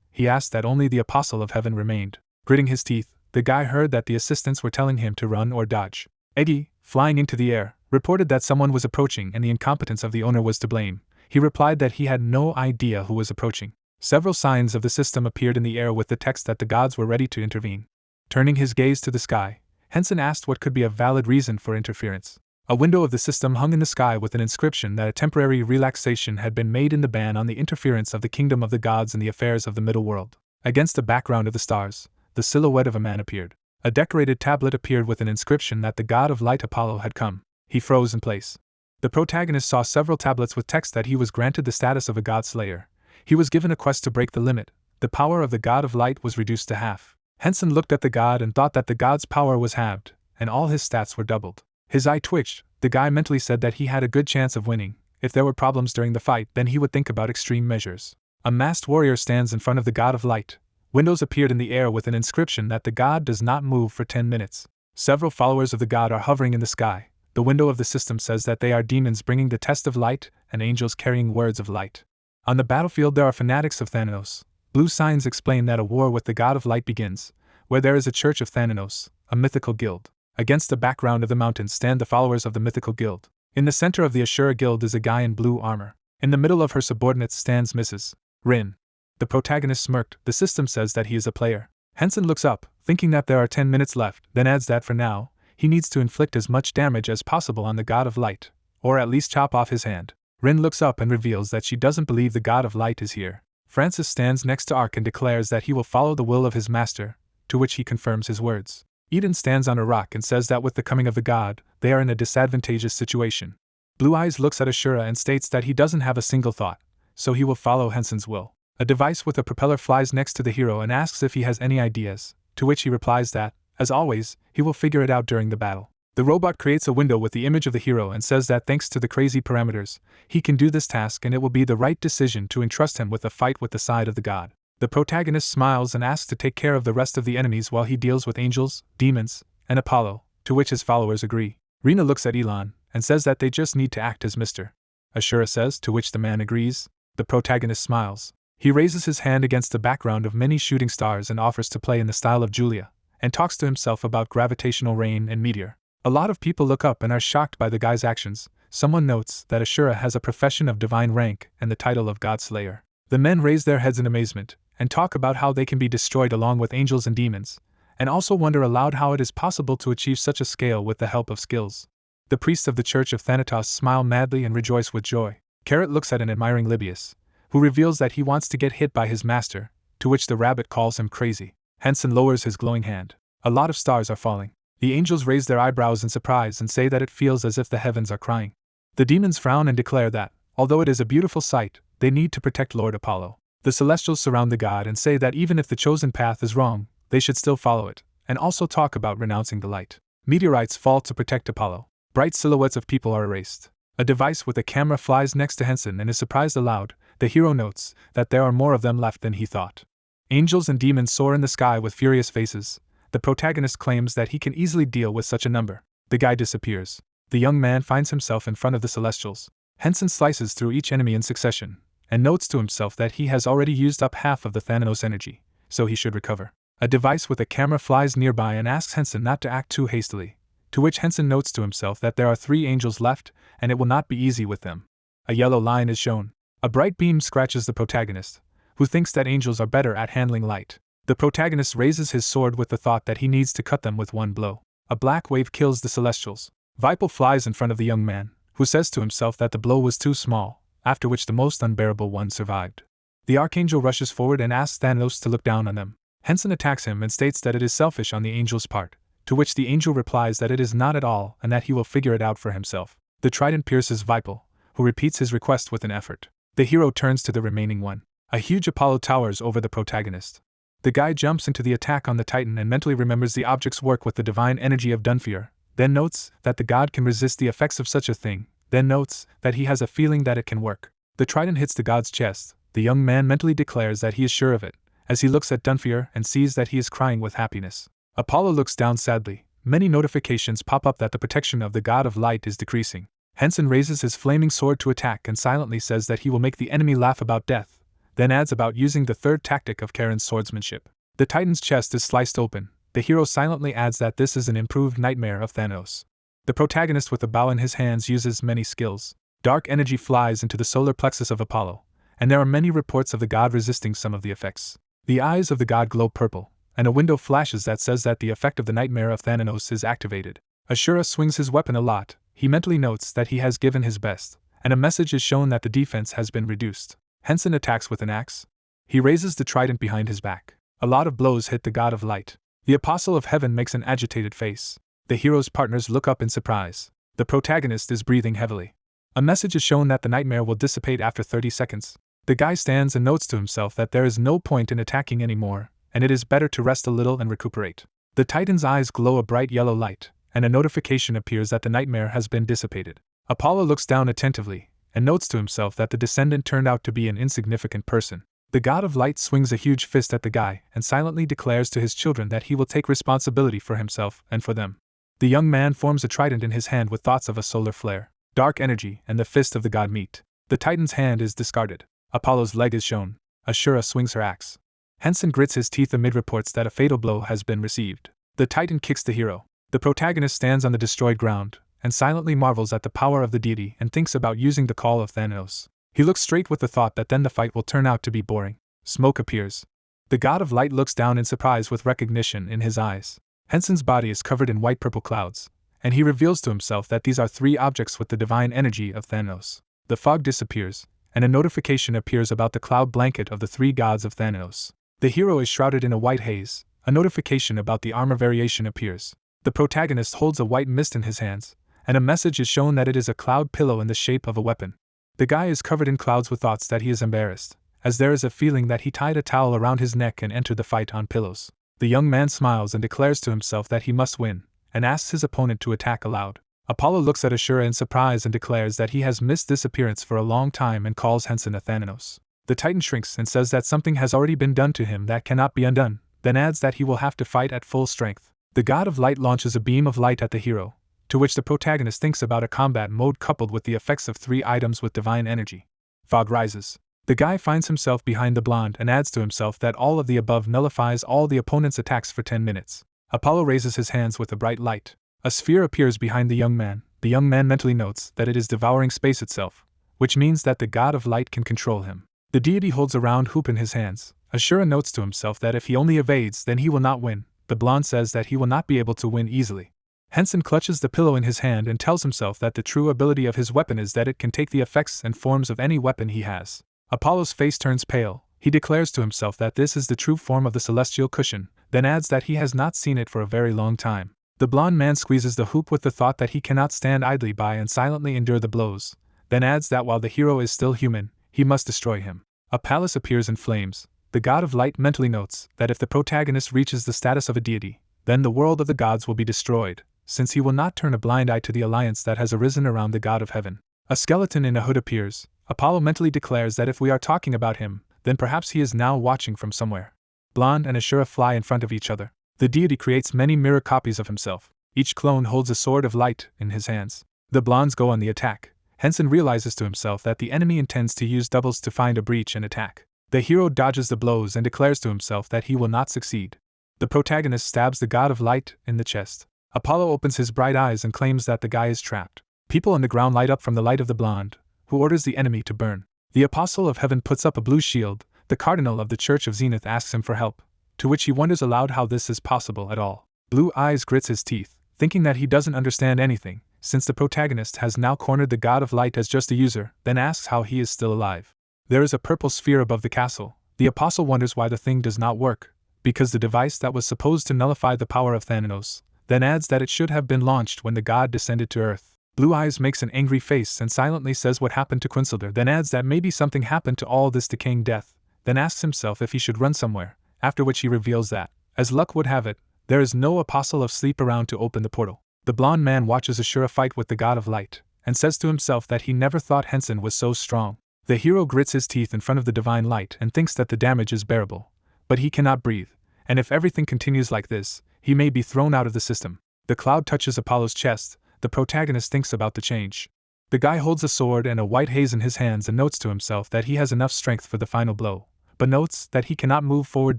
he asked that only the Apostle of Heaven remained. Gritting his teeth, the guy heard that the assistants were telling him to run or dodge. Eggy, flying into the air, reported that someone was approaching and the incompetence of the owner was to blame. He replied that he had no idea who was approaching. Several signs of the system appeared in the air with the text that the gods were ready to intervene. Turning his gaze to the sky, Hensen asked what could be a valid reason for interference. A window of the system hung in the sky with an inscription that a temporary relaxation had been made in the ban on the interference of the kingdom of the gods in the affairs of the middle world. Against the background of the stars, the silhouette of a man appeared. A decorated tablet appeared with an inscription that the god of light Apollo had come. He froze in place. The protagonist saw several tablets with text that he was granted the status of a god slayer. He was given a quest to break the limit. The power of the god of light was reduced to half. Hensen looked at the god and thought that the god's power was halved, and all his stats were doubled. His eye twitched. The guy mentally said that he had a good chance of winning. If there were problems during the fight, then he would think about extreme measures. A masked warrior stands in front of the god of light. Windows appeared in the air with an inscription that the god does not move for 10 minutes. Several followers of the god are hovering in the sky. The window of the system says that they are demons bringing the test of light and angels carrying words of light. On the battlefield there are fanatics of Thanatos. Blue signs explain that a war with the god of light begins, where there is a church of Thanatos, a mythical guild. Against the background of the mountains stand the followers of the mythical guild. In the center of the Ashura guild is a guy in blue armor. In the middle of her subordinates stands Mrs. Rin. The protagonist smirked. The system says that he is a player. Hensen looks up, thinking that there are 10 minutes left, then adds that for now, he needs to inflict as much damage as possible on the god of light, or at least chop off his hand. Rin looks up and reveals that she doesn't believe the god of light is here. Francis stands next to Ark and declares that he will follow the will of his master, to which he confirms his words. Eden stands on a rock and says that with the coming of the god, they are in a disadvantageous situation. Blue Eyes looks at Ashura and states that he doesn't have a single thought, so he will follow Hensen's will. A device with a propeller flies next to the hero and asks if he has any ideas, to which he replies that, as always, he will figure it out during the battle. The robot creates a window with the image of the hero and says that thanks to the crazy parameters, he can do this task and it will be the right decision to entrust him with a fight with the side of the god. The protagonist smiles and asks to take care of the rest of the enemies while he deals with angels, demons, and Apollo, to which his followers agree. Rina looks at Elon and says that they just need to act as Mr. Ashura says, to which the man agrees. The protagonist smiles. He raises his hand against the background of many shooting stars and offers to play in the style of Julia, and talks to himself about gravitational rain and meteor. A lot of people look up and are shocked by the guy's actions. Someone notes that Ashura has a profession of divine rank and the title of God Slayer. The men raise their heads in amazement, and talk about how they can be destroyed along with angels and demons, and also wonder aloud how it is possible to achieve such a scale with the help of skills. The priests of the Church of Thanatos smile madly and rejoice with joy. Carrot looks at an admiring Libius, who reveals that he wants to get hit by his master, to which the rabbit calls him crazy. Hensen lowers his glowing hand. A lot of stars are falling. The angels raise their eyebrows in surprise and say that it feels as if the heavens are crying. The demons frown and declare that, although it is a beautiful sight, they need to protect Lord Apollo. The Celestials surround the god and say that even if the chosen path is wrong, they should still follow it, and also talk about renouncing the light. Meteorites fall to protect Apollo. Bright silhouettes of people are erased. A device with a camera flies next to Hensen and is surprised aloud. The hero notes that there are more of them left than he thought. Angels and demons soar in the sky with furious faces. The protagonist claims that he can easily deal with such a number. The guy disappears. The young man finds himself in front of the Celestials. Hensen slices through each enemy in succession, and notes to himself that he has already used up half of the Thanatos energy, so he should recover. A device with a camera flies nearby and asks Hensen not to act too hastily, to which Hensen notes to himself that there are 3 angels left, and it will not be easy with them. A yellow line is shown. A bright beam scratches the protagonist, who thinks that angels are better at handling light. The protagonist raises his sword with the thought that he needs to cut them with one blow. A black wave kills the Celestials. Vipel flies in front of the young man, who says to himself that the blow was too small, after which the most unbearable one survived. The Archangel rushes forward and asks Thanatos to look down on them. Hensen attacks him and states that it is selfish on the angel's part, to which the angel replies that it is not at all and that he will figure it out for himself. The trident pierces Vipel, who repeats his request with an effort. The hero turns to the remaining one. A huge Apollo towers over the protagonist. The guy jumps into the attack on the Titan and mentally remembers the object's work with the divine energy of Dunfear, then notes that the god can resist the effects of such a thing, then notes that he has a feeling that it can work. The trident hits the god's chest. The young man mentally declares that he is sure of it, as he looks at Dunfear and sees that he is crying with happiness. Apollo looks down sadly. Many notifications pop up that the protection of the god of light is decreasing. Hensen raises his flaming sword to attack and silently says that he will make the enemy laugh about death, then adds about using the third tactic of Karen's swordsmanship. The Titan's chest is sliced open. The hero silently adds that this is an improved nightmare of Thanatos. The protagonist with a bow in his hands uses many skills. Dark energy flies into the solar plexus of Apollo, and there are many reports of the god resisting some of the effects. The eyes of the god glow purple, and a window flashes that says that the effect of the nightmare of Thanatos is activated. Ashura swings his weapon a lot. He mentally notes that he has given his best, and a message is shown that the defense has been reduced. Hensen attacks with an axe. He raises the trident behind his back. A lot of blows hit the god of light. The apostle of heaven makes an agitated face. The hero's partners look up in surprise. The protagonist is breathing heavily. A message is shown that the nightmare will dissipate after 30 seconds. The guy stands and notes to himself that there is no point in attacking anymore, and it is better to rest a little and recuperate. The Titan's eyes glow a bright yellow light, and a notification appears that the nightmare has been dissipated. Apollo looks down attentively, and notes to himself that the descendant turned out to be an insignificant person. The god of light swings a huge fist at the guy and silently declares to his children that he will take responsibility for himself and for them. The young man forms a trident in his hand with thoughts of a solar flare. Dark energy and the fist of the god meet. The Titan's hand is discarded. Apollo's leg is shown. Ashura swings her axe. Hensen grits his teeth amid reports that a fatal blow has been received. The Titan kicks the hero. The protagonist stands on the destroyed ground and silently marvels at the power of the deity and thinks about using the call of Thanatos. He looks straight with the thought that then the fight will turn out to be boring. Smoke appears. The god of light looks down in surprise with recognition in his eyes. Hensen's body is covered in white-purple clouds, and he reveals to himself that these are 3 objects with the divine energy of Thanatos. The fog disappears, and a notification appears about the cloud blanket of the 3 gods of Thanatos. The hero is shrouded in a white haze. A notification about the armor variation appears. The protagonist holds a white mist in his hands, and a message is shown that it is a cloud pillow in the shape of a weapon. The guy is covered in clouds with thoughts that he is embarrassed, as there is a feeling that he tied a towel around his neck and entered the fight on pillows. The young man smiles and declares to himself that he must win, and asks his opponent to attack aloud. Apollo looks at Ashura in surprise and declares that he has missed this appearance for a long time and calls Hensen a Thanatos. The Titan shrinks and says that something has already been done to him that cannot be undone, then adds that he will have to fight at full strength. The god of light launches a beam of light at the hero, to which the protagonist thinks about a combat mode coupled with the effects of 3 items with divine energy. Fog rises. The guy finds himself behind the blonde and adds to himself that all of the above nullifies all the opponent's attacks for 10 minutes. Apollo raises his hands with a bright light. A sphere appears behind the young man. The young man mentally notes that it is devouring space itself, which means that the god of light can control him. The deity holds a round hoop in his hands. Ashura notes to himself that if he only evades, then he will not win. The blonde says that he will not be able to win easily. Hensen clutches the pillow in his hand and tells himself that the true ability of his weapon is that it can take the effects and forms of any weapon he has. Apollo's face turns pale. He declares to himself that this is the true form of the celestial cushion, then adds that he has not seen it for a very long time. The blond man squeezes the hoop with the thought that he cannot stand idly by and silently endure the blows, then adds that while the hero is still human, he must destroy him. A palace appears in flames. The god of light mentally notes that if the protagonist reaches the status of a deity, then the world of the gods will be destroyed, since he will not turn a blind eye to the alliance that has arisen around the god of heaven. A skeleton in a hood appears. Apollo mentally declares that if we are talking about him, then perhaps he is now watching from somewhere. Blonde and Ashura fly in front of each other. The deity creates many mirror copies of himself. Each clone holds a sword of light in his hands. The blondes go on the attack. Hensen realizes to himself that the enemy intends to use doubles to find a breach and attack. The hero dodges the blows and declares to himself that he will not succeed. The protagonist stabs the god of light in the chest. Apollo opens his bright eyes and claims that the guy is trapped. People on the ground light up from the light of the blonde, who orders the enemy to burn. The Apostle of Heaven puts up a blue shield. The cardinal of the Church of Zenith asks him for help, to which he wonders aloud how this is possible at all. Blue Eyes grits his teeth, thinking that he doesn't understand anything, since the protagonist has now cornered the god of light as just a user, then asks how he is still alive. There is a purple sphere above the castle. The Apostle wonders why the thing does not work, because the device that was supposed to nullify the power of Thanatos, then adds that it should have been launched when the god descended to Earth. Blue Eyes makes an angry face and silently says what happened to Quinsilder, then adds that maybe something happened to all this decaying death, then asks himself if he should run somewhere, after which he reveals that, as luck would have it, there is no Apostle of Sleep around to open the portal. The blond man watches Ashura fight with the god of light, and says to himself that he never thought Hensen was so strong. The hero grits his teeth in front of the divine light and thinks that the damage is bearable, but he cannot breathe, and if everything continues like this, he may be thrown out of the system. The cloud touches Apollo's chest. The protagonist thinks about the change. The guy holds a sword and a white haze in his hands and notes to himself that he has enough strength for the final blow, but notes that he cannot move forward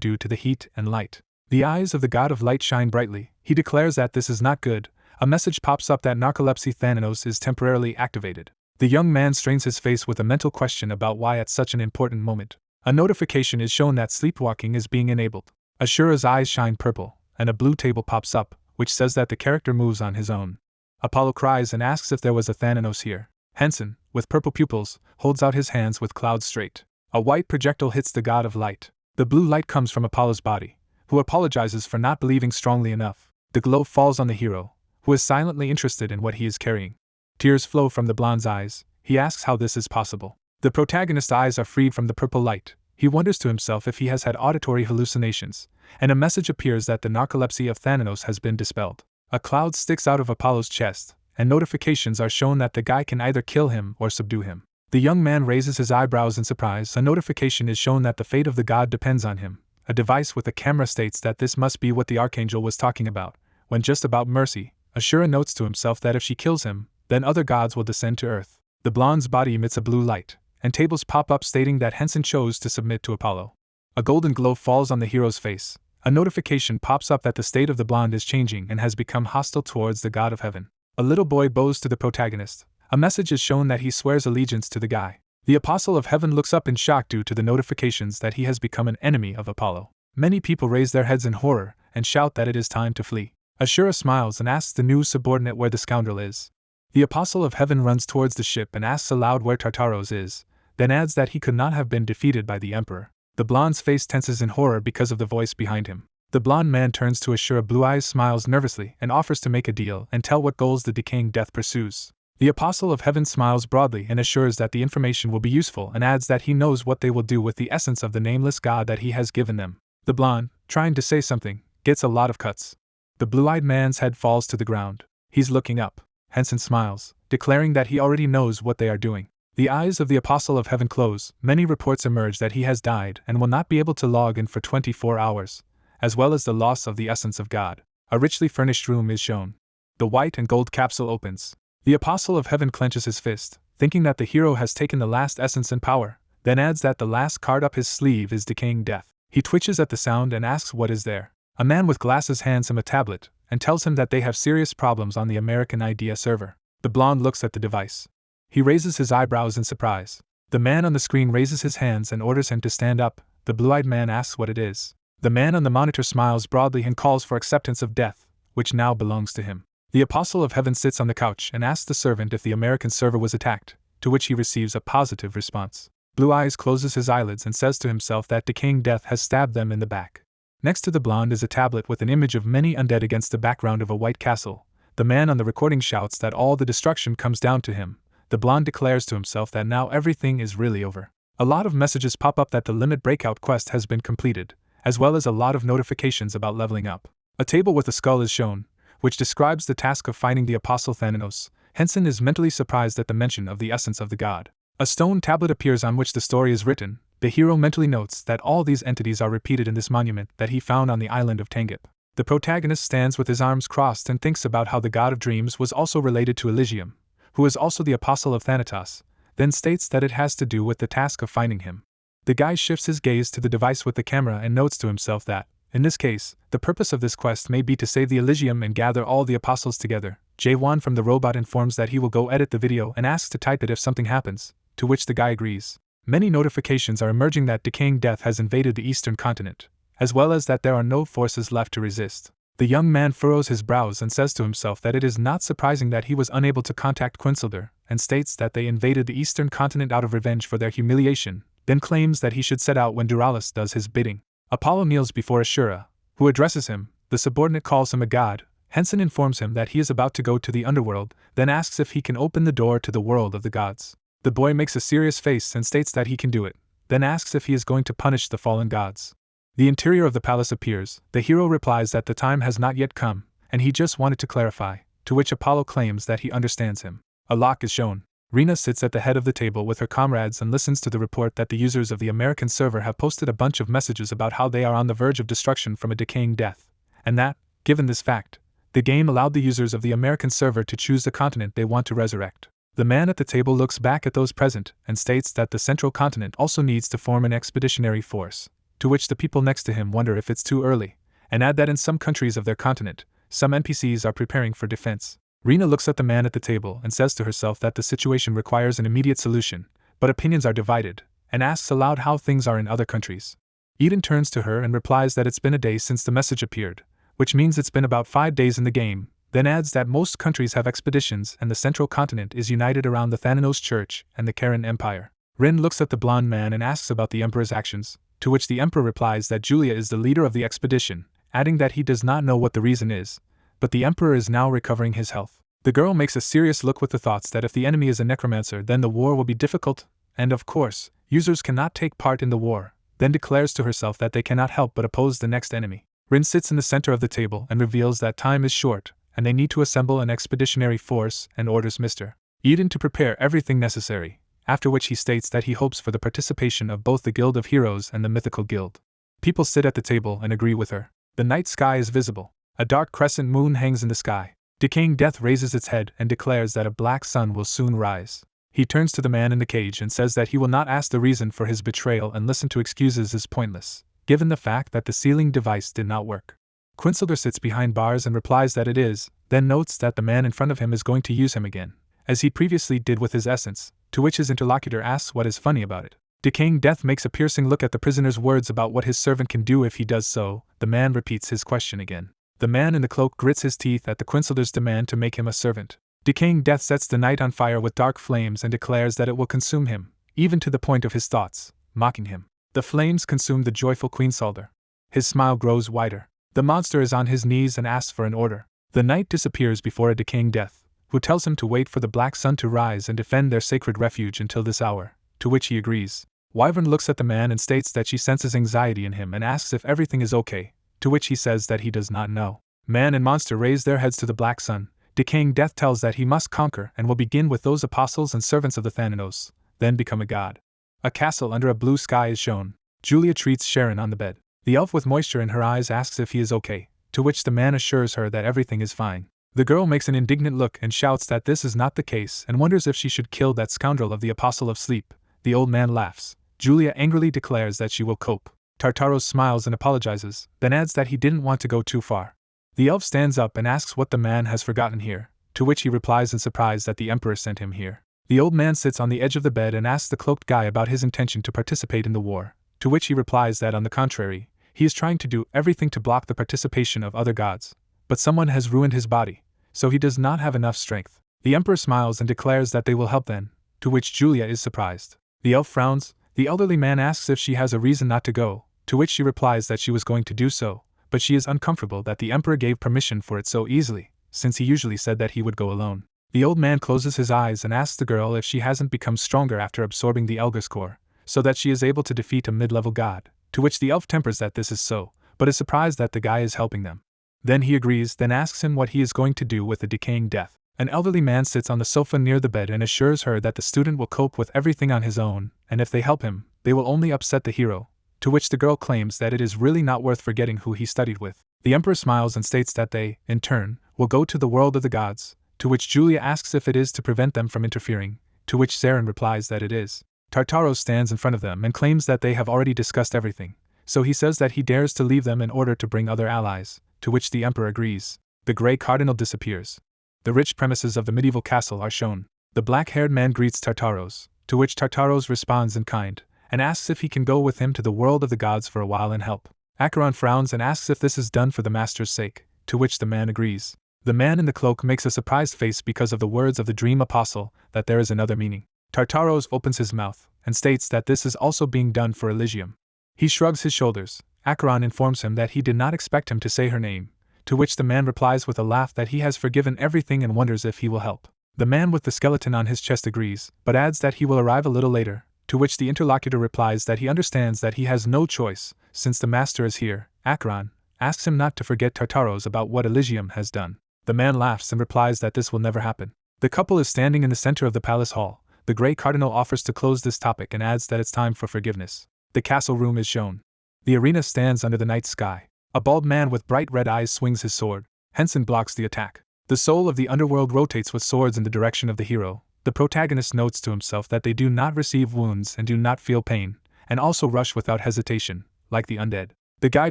due to the heat and light. The eyes of the god of light shine brightly. He declares that this is not good. A message pops up that narcolepsy Thanatos is temporarily activated. The young man strains his face with a mental question about why at such an important moment. A notification is shown that sleepwalking is being enabled. Ashura's eyes shine purple, and a blue table pops up, which says that the character moves on his own. Apollo cries and asks if there was a Thanatos here. Hensen, with purple pupils, holds out his hands with clouds straight. A white projectile hits the god of light. The blue light comes from Apollo's body, who apologizes for not believing strongly enough. The glow falls on the hero, who is silently interested in what he is carrying. Tears flow from the blonde's eyes. He asks how this is possible. The protagonist's eyes are freed from the purple light. He wonders to himself if he has had auditory hallucinations, and a message appears that the narcolepsy of Thanatos has been dispelled. A cloud sticks out of Apollo's chest, and notifications are shown that the guy can either kill him or subdue him. The young man raises his eyebrows in surprise. A notification is shown that the fate of the god depends on him. A device with a camera states that this must be what the archangel was talking about, when just about mercy. Ashura notes to himself that if she kills him, then other gods will descend to Earth. The blonde's body emits a blue light, and tables pop up stating that Hensen chose to submit to Apollo. A golden glow falls on the hero's face. A notification pops up that the state of the blonde is changing and has become hostile towards the god of heaven. A little boy bows to the protagonist. A message is shown that he swears allegiance to the guy. The Apostle of Heaven looks up in shock due to the notifications that he has become an enemy of Apollo. Many people raise their heads in horror and shout that it is time to flee. Ashura smiles and asks the new subordinate where the scoundrel is. The Apostle of Heaven runs towards the ship and asks aloud where Tartaros is, then adds that he could not have been defeated by the Emperor. The blonde's face tenses in horror because of the voice behind him. The blonde man turns to Ashura. Blue Eyes smiles nervously and offers to make a deal and tell what goals the decaying death pursues. The Apostle of Heaven smiles broadly and assures that the information will be useful and adds that he knows what they will do with the essence of the nameless god that he has given them. The blonde, trying to say something, gets a lot of cuts. The blue-eyed man's head falls to the ground. He's looking up. Hensen smiles, declaring that he already knows what they are doing. The eyes of the Apostle of Heaven close. Many reports emerge that he has died and will not be able to log in for 24 hours, as well as the loss of the essence of God. A richly furnished room is shown. The white and gold capsule opens. The Apostle of Heaven clenches his fist, thinking that the hero has taken the last essence and power, then adds that the last card up his sleeve is decaying death. He twitches at the sound and asks what is there. A man with glasses hands him a tablet and tells him that they have serious problems on the American Idea server. The blonde looks at the device. He raises his eyebrows in surprise. The man on the screen raises his hands and orders him to stand up. The blue-eyed man asks what it is. The man on the monitor smiles broadly and calls for acceptance of death, which now belongs to him. The Apostle of Heaven sits on the couch and asks the servant if the American server was attacked, to which he receives a positive response. Blue Eyes closes his eyelids and says to himself that decaying death has stabbed them in the back. Next to the blonde is a tablet with an image of many undead against the background of a white castle. The man on the recording shouts that all the destruction comes down to him. The blonde declares to himself that now everything is really over. A lot of messages pop up that the limit breakout quest has been completed, as well as a lot of notifications about leveling up. A table with a skull is shown, which describes the task of finding the Apostle Thanatos. Hensen is mentally surprised at the mention of the essence of the god. A stone tablet appears on which the story is written. The hero mentally notes that all these entities are repeated in this monument that he found on the island of Tangip. The protagonist stands with his arms crossed and thinks about how the god of dreams was also related to Elysium, who is also the Apostle of Thanatos, then states that it has to do with the task of finding him. The guy shifts his gaze to the device with the camera and notes to himself that, in this case, the purpose of this quest may be to save the Elysium and gather all the apostles together. Jae-won from the robot informs that he will go edit the video and asks to type it if something happens, to which the guy agrees. Many notifications are emerging that decaying death has invaded the eastern continent, as well as that there are no forces left to resist. The young man furrows his brows and says to himself that it is not surprising that he was unable to contact Quinsilder, and states that they invaded the eastern continent out of revenge for their humiliation, then claims that he should set out when Duralis does his bidding. Apollo kneels before Ashura, who addresses him. The subordinate calls him a god. Hensen informs him that he is about to go to the underworld, then asks if he can open the door to the world of the gods. The boy makes a serious face and states that he can do it, then asks if he is going to punish the fallen gods. The interior of the palace appears. The hero replies that the time has not yet come, and he just wanted to clarify, to which Apollo claims that he understands him. A lock is shown. Rena sits at the head of the table with her comrades and listens to the report that the users of the American server have posted a bunch of messages about how they are on the verge of destruction from a decaying death, and that, given this fact, the game allowed the users of the American server to choose the continent they want to resurrect. The man at the table looks back at those present and states that the central continent also needs to form an expeditionary force, to which the people next to him wonder if it's too early, and add that in some countries of their continent, some NPCs are preparing for defense. Rena looks at the man at the table and says to herself that the situation requires an immediate solution, but opinions are divided, and asks aloud how things are in other countries. Eden turns to her and replies that it's been a day since the message appeared, which means it's been about 5 days in the game, then adds that most countries have expeditions and the central continent is united around the Thanatos Church and the Karen Empire. Rin looks at the blonde man and asks about the Emperor's actions, to which the Emperor replies that Julia is the leader of the expedition, adding that he does not know what the reason is, but the Emperor is now recovering his health. The girl makes a serious look with the thoughts that if the enemy is a necromancer then the war will be difficult, and of course, users cannot take part in the war, then declares to herself that they cannot help but oppose the next enemy. Rin sits in the center of the table and reveals that time is short, and they need to assemble an expeditionary force and orders Mr. Eden to prepare everything necessary, after which he states that he hopes for the participation of both the Guild of Heroes and the Mythical Guild. People sit at the table and agree with her. The night sky is visible. A dark crescent moon hangs in the sky. Decaying Death raises its head and declares that a black sun will soon rise. He turns to the man in the cage and says that he will not ask the reason for his betrayal and listen to excuses is pointless, given the fact that the sealing device did not work. Quinsilder sits behind bars and replies that it is, then notes that the man in front of him is going to use him again, as he previously did with his essence, to which his interlocutor asks what is funny about it. Decaying Death makes a piercing look at the prisoner's words about what his servant can do if he does so. The man repeats his question again. The man in the cloak grits his teeth at the Quinsilder's demand to make him a servant. Decaying Death sets the night on fire with dark flames and declares that it will consume him, even to the point of his thoughts, mocking him. The flames consume the joyful Queensolder. His smile grows wider. The monster is on his knees and asks for an order. The knight disappears before a Decaying Death, who tells him to wait for the black sun to rise and defend their sacred refuge until this hour, to which he agrees. Wyvern looks at the man and states that she senses anxiety in him and asks if everything is okay, to which he says that he does not know. Man and monster raise their heads to the black sun. Decaying Death tells that he must conquer and will begin with those apostles and servants of the Thanatos, then become a god. A castle under a blue sky is shown. Julia treats Sharon on the bed. The elf with moisture in her eyes asks if he is okay, to which the man assures her that everything is fine. The girl makes an indignant look and shouts that this is not the case and wonders if she should kill that scoundrel of the Apostle of Sleep. The old man laughs. Julia angrily declares that she will cope. Tartaros smiles and apologizes, then adds that he didn't want to go too far. The elf stands up and asks what the man has forgotten here, to which he replies in surprise that the Emperor sent him here. The old man sits on the edge of the bed and asks the cloaked guy about his intention to participate in the war, to which he replies that on the contrary, he is trying to do everything to block the participation of other gods, but someone has ruined his body, so he does not have enough strength. The Emperor smiles and declares that they will help then, to which Julia is surprised. The elf frowns. The elderly man asks if she has a reason not to go, to which she replies that she was going to do so, but she is uncomfortable that the Emperor gave permission for it so easily, since he usually said that he would go alone. The old man closes his eyes and asks the girl if she hasn't become stronger after absorbing the Elgar's core, so that she is able to defeat a mid-level god, to which the elf tempers that this is so, but is surprised that the guy is helping them. Then he agrees, then asks him what he is going to do with the decaying death. An elderly man sits on the sofa near the bed and assures her that the student will cope with everything on his own, and if they help him, they will only upset the hero, to which the girl claims that it is really not worth forgetting who he studied with. The Emperor smiles and states that they, in turn, will go to the world of the gods, to which Julia asks if it is to prevent them from interfering, to which Zarin replies that it is. Tartaros stands in front of them and claims that they have already discussed everything, so he says that he dares to leave them in order to bring other allies, to which the Emperor agrees. The Grey Cardinal disappears. The rich premises of the medieval castle are shown. The black-haired man greets Tartaros, to which Tartaros responds in kind, and asks if he can go with him to the world of the gods for a while and help. Acheron frowns and asks if this is done for the master's sake, to which the man agrees. The man in the cloak makes a surprised face because of the words of the dream apostle, that there is another meaning. Tartaros opens his mouth, and states that this is also being done for Elysium. He shrugs his shoulders. Acheron informs him that he did not expect him to say her name, to which the man replies with a laugh that he has forgiven everything and wonders if he will help. The man with the skeleton on his chest agrees, but adds that he will arrive a little later, to which the interlocutor replies that he understands that he has no choice, since the master is here. Acheron asks him not to forget Tartaros about what Elysium has done. The man laughs and replies that this will never happen. The couple is standing in the center of the palace hall. The Grey Cardinal offers to close this topic and adds that it's time for forgiveness. The castle room is shown. The arena stands under the night sky. A bald man with bright red eyes swings his sword. Hensen blocks the attack. The soul of the underworld rotates with swords in the direction of the hero. The protagonist notes to himself that they do not receive wounds and do not feel pain, and also rush without hesitation, like the undead. The guy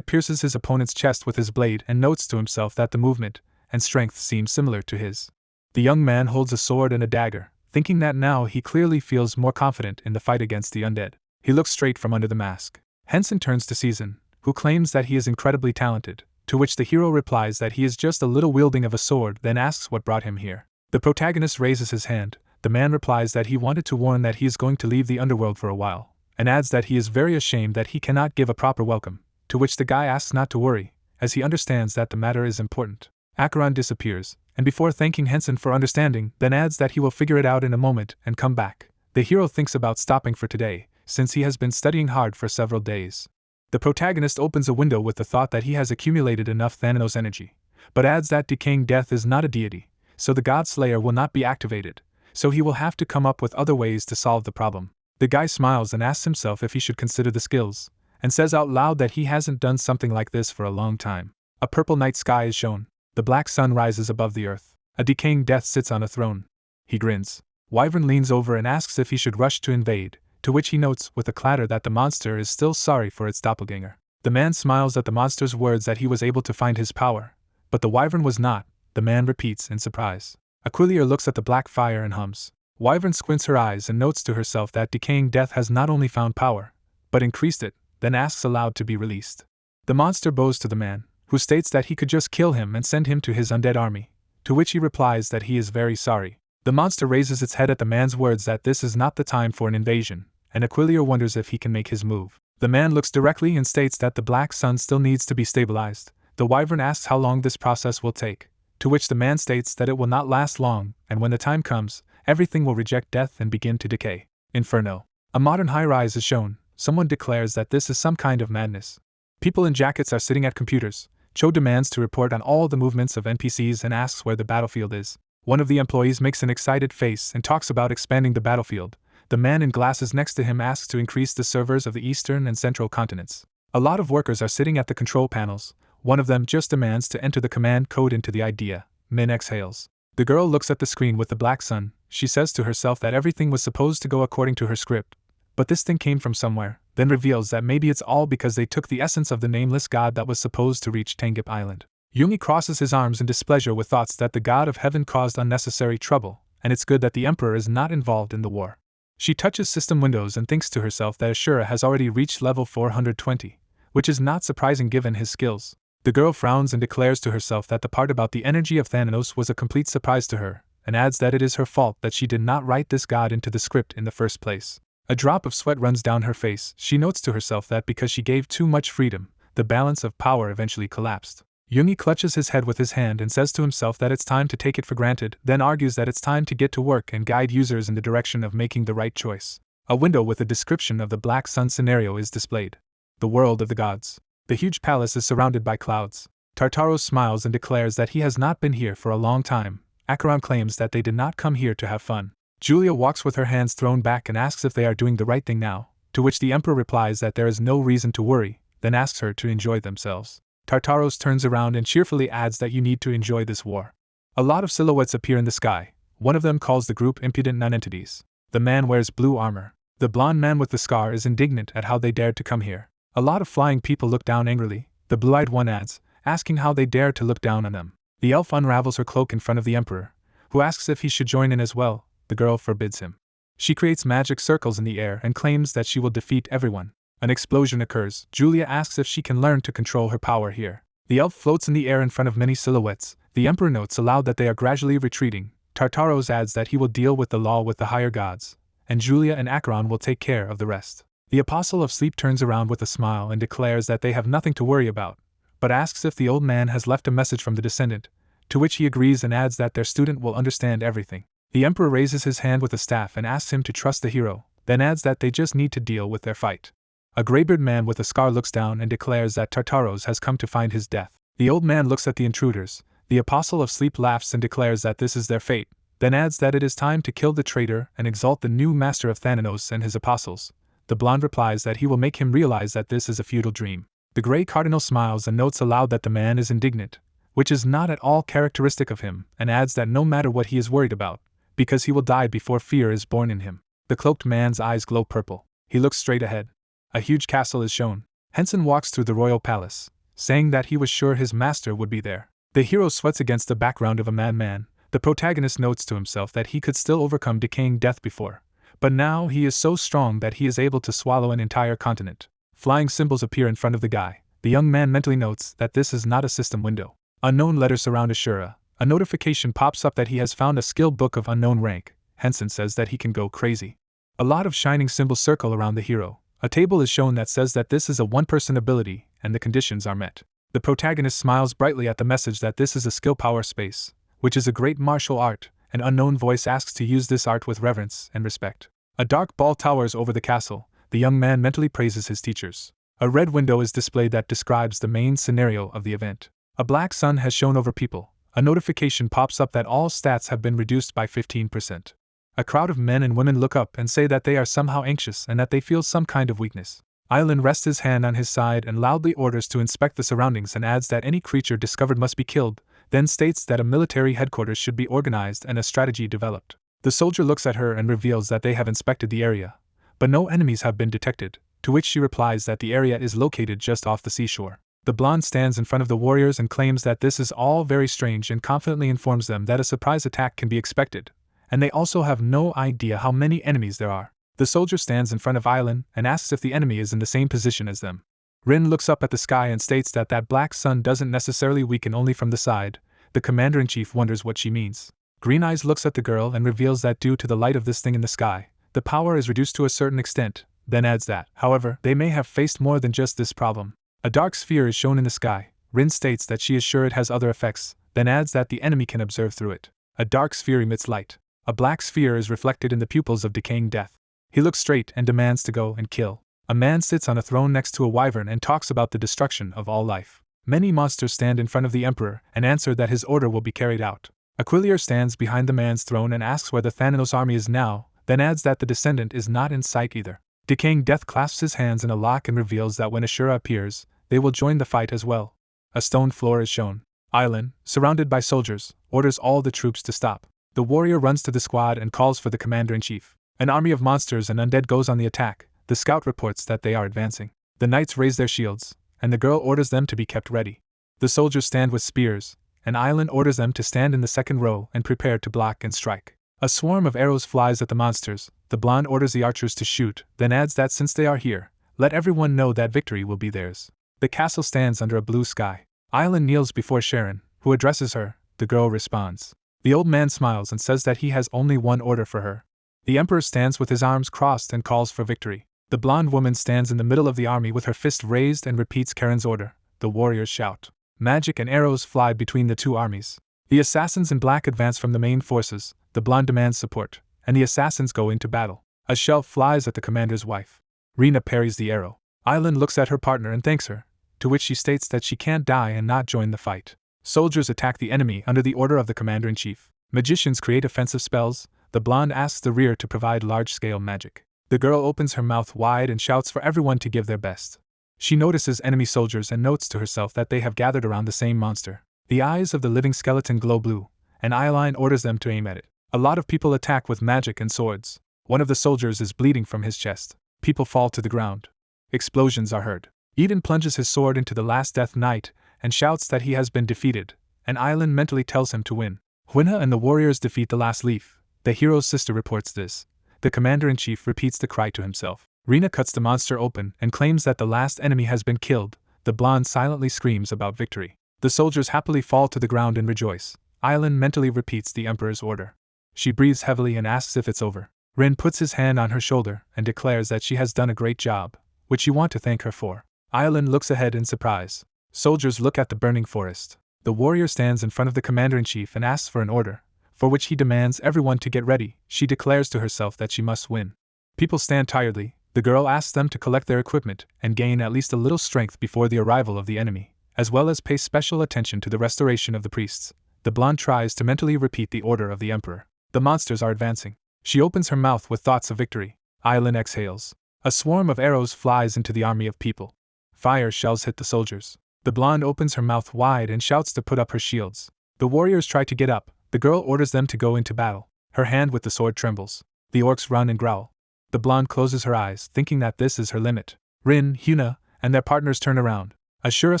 pierces his opponent's chest with his blade and notes to himself that the movement and strength seem similar to his. The young man holds a sword and a dagger, thinking that now he clearly feels more confident in the fight against the undead. He looks straight from under the mask. Hensen turns to Season, who claims that he is incredibly talented, to which the hero replies that he is just a little wielding of a sword, then asks what brought him here. The protagonist raises his hand. The man replies that he wanted to warn that he is going to leave the underworld for a while, and adds that he is very ashamed that he cannot give a proper welcome, to which the guy asks not to worry, as he understands that the matter is important. Acheron disappears, and before thanking Hensen for understanding, then adds that he will figure it out in a moment and come back. The hero thinks about stopping for today, since he has been studying hard for several days. The protagonist opens a window with the thought that he has accumulated enough Thanatos energy, but adds that decaying death is not a deity, so the God Slayer will not be activated, so he will have to come up with other ways to solve the problem. The guy smiles and asks himself if he should consider the skills, and says out loud that he hasn't done something like this for a long time. A purple night sky is shown. The black sun rises above the earth. A decaying death sits on a throne. He grins. Wyvern leans over and asks if he should rush to invade, to which he notes with a clatter that the monster is still sorry for its doppelganger. The man smiles at the monster's words that he was able to find his power, but the wyvern was not. The man repeats in surprise. Aquilier looks at the black fire and hums. Wyvern squints her eyes and notes to herself that decaying death has not only found power, but increased it, then asks aloud to be released. The monster bows to the man, who states that he could just kill him and send him to his undead army, to which he replies that he is very sorry. The monster raises its head at the man's words that this is not the time for an invasion, and Aquilier wonders if he can make his move. The man looks directly and states that the black sun still needs to be stabilized. The wyvern asks how long this process will take, to which the man states that it will not last long, and when the time comes, everything will reject death and begin to decay. Inferno. A modern high-rise is shown. Someone declares that this is some kind of madness. People in jackets are sitting at computers. Cho demands to report on all the movements of NPCs and asks where the battlefield is. One of the employees makes an excited face and talks about expanding the battlefield. The man in glasses next to him asks to increase the servers of the eastern and central continents. A lot of workers are sitting at the control panels. One of them just demands to enter the command code into the idea. Min exhales. The girl looks at the screen with the black sun. She says to herself that everything was supposed to go according to her script, but this thing came from somewhere, then reveals that maybe it's all because they took the essence of the nameless god that was supposed to reach Tangip Island. Yumi crosses his arms in displeasure with thoughts that the god of heaven caused unnecessary trouble, and it's good that the emperor is not involved in the war. She touches system windows and thinks to herself that Ashura has already reached level 420, which is not surprising given his skills. The girl frowns and declares to herself that the part about the energy of Thanatos was a complete surprise to her, and adds that it is her fault that she did not write this god into the script in the first place. A drop of sweat runs down her face. She notes to herself that because she gave too much freedom, the balance of power eventually collapsed. Yoongi clutches his head with his hand and says to himself that it's time to take it for granted, then argues that it's time to get to work and guide users in the direction of making the right choice. A window with a description of the Black Sun scenario is displayed. The world of the gods. The huge palace is surrounded by clouds. Tartaros smiles and declares that he has not been here for a long time. Acheron claims that they did not come here to have fun. Julia walks with her hands thrown back and asks if they are doing the right thing now, to which the Emperor replies that there is no reason to worry, then asks her to enjoy themselves. Tartaros turns around and cheerfully adds that you need to enjoy this war. A lot of silhouettes appear in the sky. One of them calls the group impudent nonentities. The man wears blue armor. The blonde man with the scar is indignant at how they dared to come here. A lot of flying people look down angrily. The blue-eyed one adds, asking how they dared to look down on them. The elf unravels her cloak in front of the Emperor, who asks if he should join in as well. The girl forbids him. She creates magic circles in the air and claims that she will defeat everyone. An explosion occurs. Julia asks if she can learn to control her power here. The elf floats in the air in front of many silhouettes. The Emperor notes aloud that they are gradually retreating. Tartaros adds that he will deal with the law with the higher gods, and Julia and Acheron will take care of the rest. The Apostle of Sleep turns around with a smile and declares that they have nothing to worry about, but asks if the old man has left a message from the descendant, to which he agrees and adds that their student will understand everything. The Emperor raises his hand with a staff and asks him to trust the hero, then adds that they just need to deal with their fight. A graybeard man with a scar looks down and declares that Tartaros has come to find his death. The old man looks at the intruders. The Apostle of Sleep laughs and declares that this is their fate, then adds that it is time to kill the traitor and exalt the new master of Thanatos and his apostles. The blonde replies that he will make him realize that this is a futile dream. The gray cardinal smiles and notes aloud that the man is indignant, which is not at all characteristic of him, and adds that no matter what he is worried about, because he will die before fear is born in him. The cloaked man's eyes glow purple. He looks straight ahead. A huge castle is shown. Hensen walks through the royal palace, saying that he was sure his master would be there. The hero sweats against the background of a madman. The protagonist notes to himself that he could still overcome decaying death before, but now he is so strong that he is able to swallow an entire continent. Flying symbols appear in front of the guy. The young man mentally notes that this is not a system window. Unknown letters surround Ashura. A notification pops up that he has found a skill book of unknown rank. Hensen says that he can go crazy. A lot of shining symbols circle around the hero. A table is shown that says that this is a one-person ability, and the conditions are met. The protagonist smiles brightly at the message that this is a skill power space, which is a great martial art. An unknown voice asks to use this art with reverence and respect. A dark ball towers over the castle. The young man mentally praises his teachers. A red window is displayed that describes the main scenario of the event. A black sun has shone over people. A notification pops up that all stats have been reduced by 15%. A crowd of men and women look up and say that they are somehow anxious and that they feel some kind of weakness. Island rests his hand on his side and loudly orders to inspect the surroundings and adds that any creature discovered must be killed, then states that a military headquarters should be organized and a strategy developed. The soldier looks at her and reveals that they have inspected the area, but no enemies have been detected, to which she replies that the area is located just off the seashore. The blonde stands in front of the warriors and claims that this is all very strange and confidently informs them that a surprise attack can be expected, and they also have no idea how many enemies there are. The soldier stands in front of Island and asks if the enemy is in the same position as them. Rin looks up at the sky and states that black sun doesn't necessarily weaken only from the side. The commander-in-chief wonders what she means. Green Eyes looks at the girl and reveals that due to the light of this thing in the sky, the power is reduced to a certain extent, then adds that, however, they may have faced more than just this problem. A dark sphere is shown in the sky. Rin states that she is sure it has other effects, then adds that the enemy can observe through it. A dark sphere emits light. A black sphere is reflected in the pupils of decaying death. He looks straight and demands to go and kill. A man sits on a throne next to a wyvern and talks about the destruction of all life. Many monsters stand in front of the Emperor and answer that his order will be carried out. Aquilier stands behind the man's throne and asks where the Thanatos army is now, then adds that the descendant is not in sight either. Decaying Death clasps his hands in a lock and reveals that when Ashura appears, they will join the fight as well. A stone floor is shown. Island, surrounded by soldiers, orders all the troops to stop. The warrior runs to the squad and calls for the commander-in-chief. An army of monsters and undead goes on the attack. The scout reports that they are advancing. The knights raise their shields, and the girl orders them to be kept ready. The soldiers stand with spears, and Island orders them to stand in the second row and prepare to block and strike. A swarm of arrows flies at the monsters. The blonde orders the archers to shoot, then adds that since they are here, let everyone know that victory will be theirs. The castle stands under a blue sky. Island kneels before Sharon, who addresses her. The girl responds. The old man smiles and says that he has only one order for her. The Emperor stands with his arms crossed and calls for victory. The blonde woman stands in the middle of the army with her fist raised and repeats Karen's order. The warriors shout. Magic and arrows fly between the two armies. The assassins in black advance from the main forces, the blonde demands support, and the assassins go into battle. A shell flies at the commander's wife. Hina parries the arrow. Island looks at her partner and thanks her, to which she states that she can't die and not join the fight. Soldiers attack the enemy under the order of the commander-in-chief. Magicians create offensive spells. The blonde asks the rear to provide large-scale magic. The girl opens her mouth wide and shouts for everyone to give their best. She notices enemy soldiers and notes to herself that they have gathered around the same monster. The eyes of the living skeleton glow blue, and Eyeline orders them to aim at it. A lot of people attack with magic and swords. One of the soldiers is bleeding from his chest. People fall to the ground. Explosions are heard. Eden plunges his sword into the last Death Knight and shouts that he has been defeated, and Eyeline mentally tells him to win. Hina and the warriors defeat the last leaf. The hero's sister reports this. The commander-in-chief repeats the cry to himself. Hina cuts the monster open and claims that the last enemy has been killed. The blonde silently screams about victory. The soldiers happily fall to the ground and rejoice. Eyeline mentally repeats the Emperor's order. She breathes heavily and asks if it's over. Rin puts his hand on her shoulder and declares that she has done a great job, which you want to thank her for. Eyeline looks ahead in surprise. Soldiers look at the burning forest. The warrior stands in front of the commander-in-chief and asks for an order, for which he demands everyone to get ready. She declares to herself that she must win. People stand tiredly. The girl asks them to collect their equipment and gain at least a little strength before the arrival of the enemy, as well as pay special attention to the restoration of the priests. The blonde tries to mentally repeat the order of the Emperor. The monsters are advancing. She opens her mouth with thoughts of victory. Eyeline exhales. A swarm of arrows flies into the army of people. Fire shells hit the soldiers. The blonde opens her mouth wide and shouts to put up her shields. The warriors try to get up. The girl orders them to go into battle. Her hand with the sword trembles. The orcs run and growl. The blonde closes her eyes, thinking that this is her limit. Rin, Hina, and their partners turn around. Ashura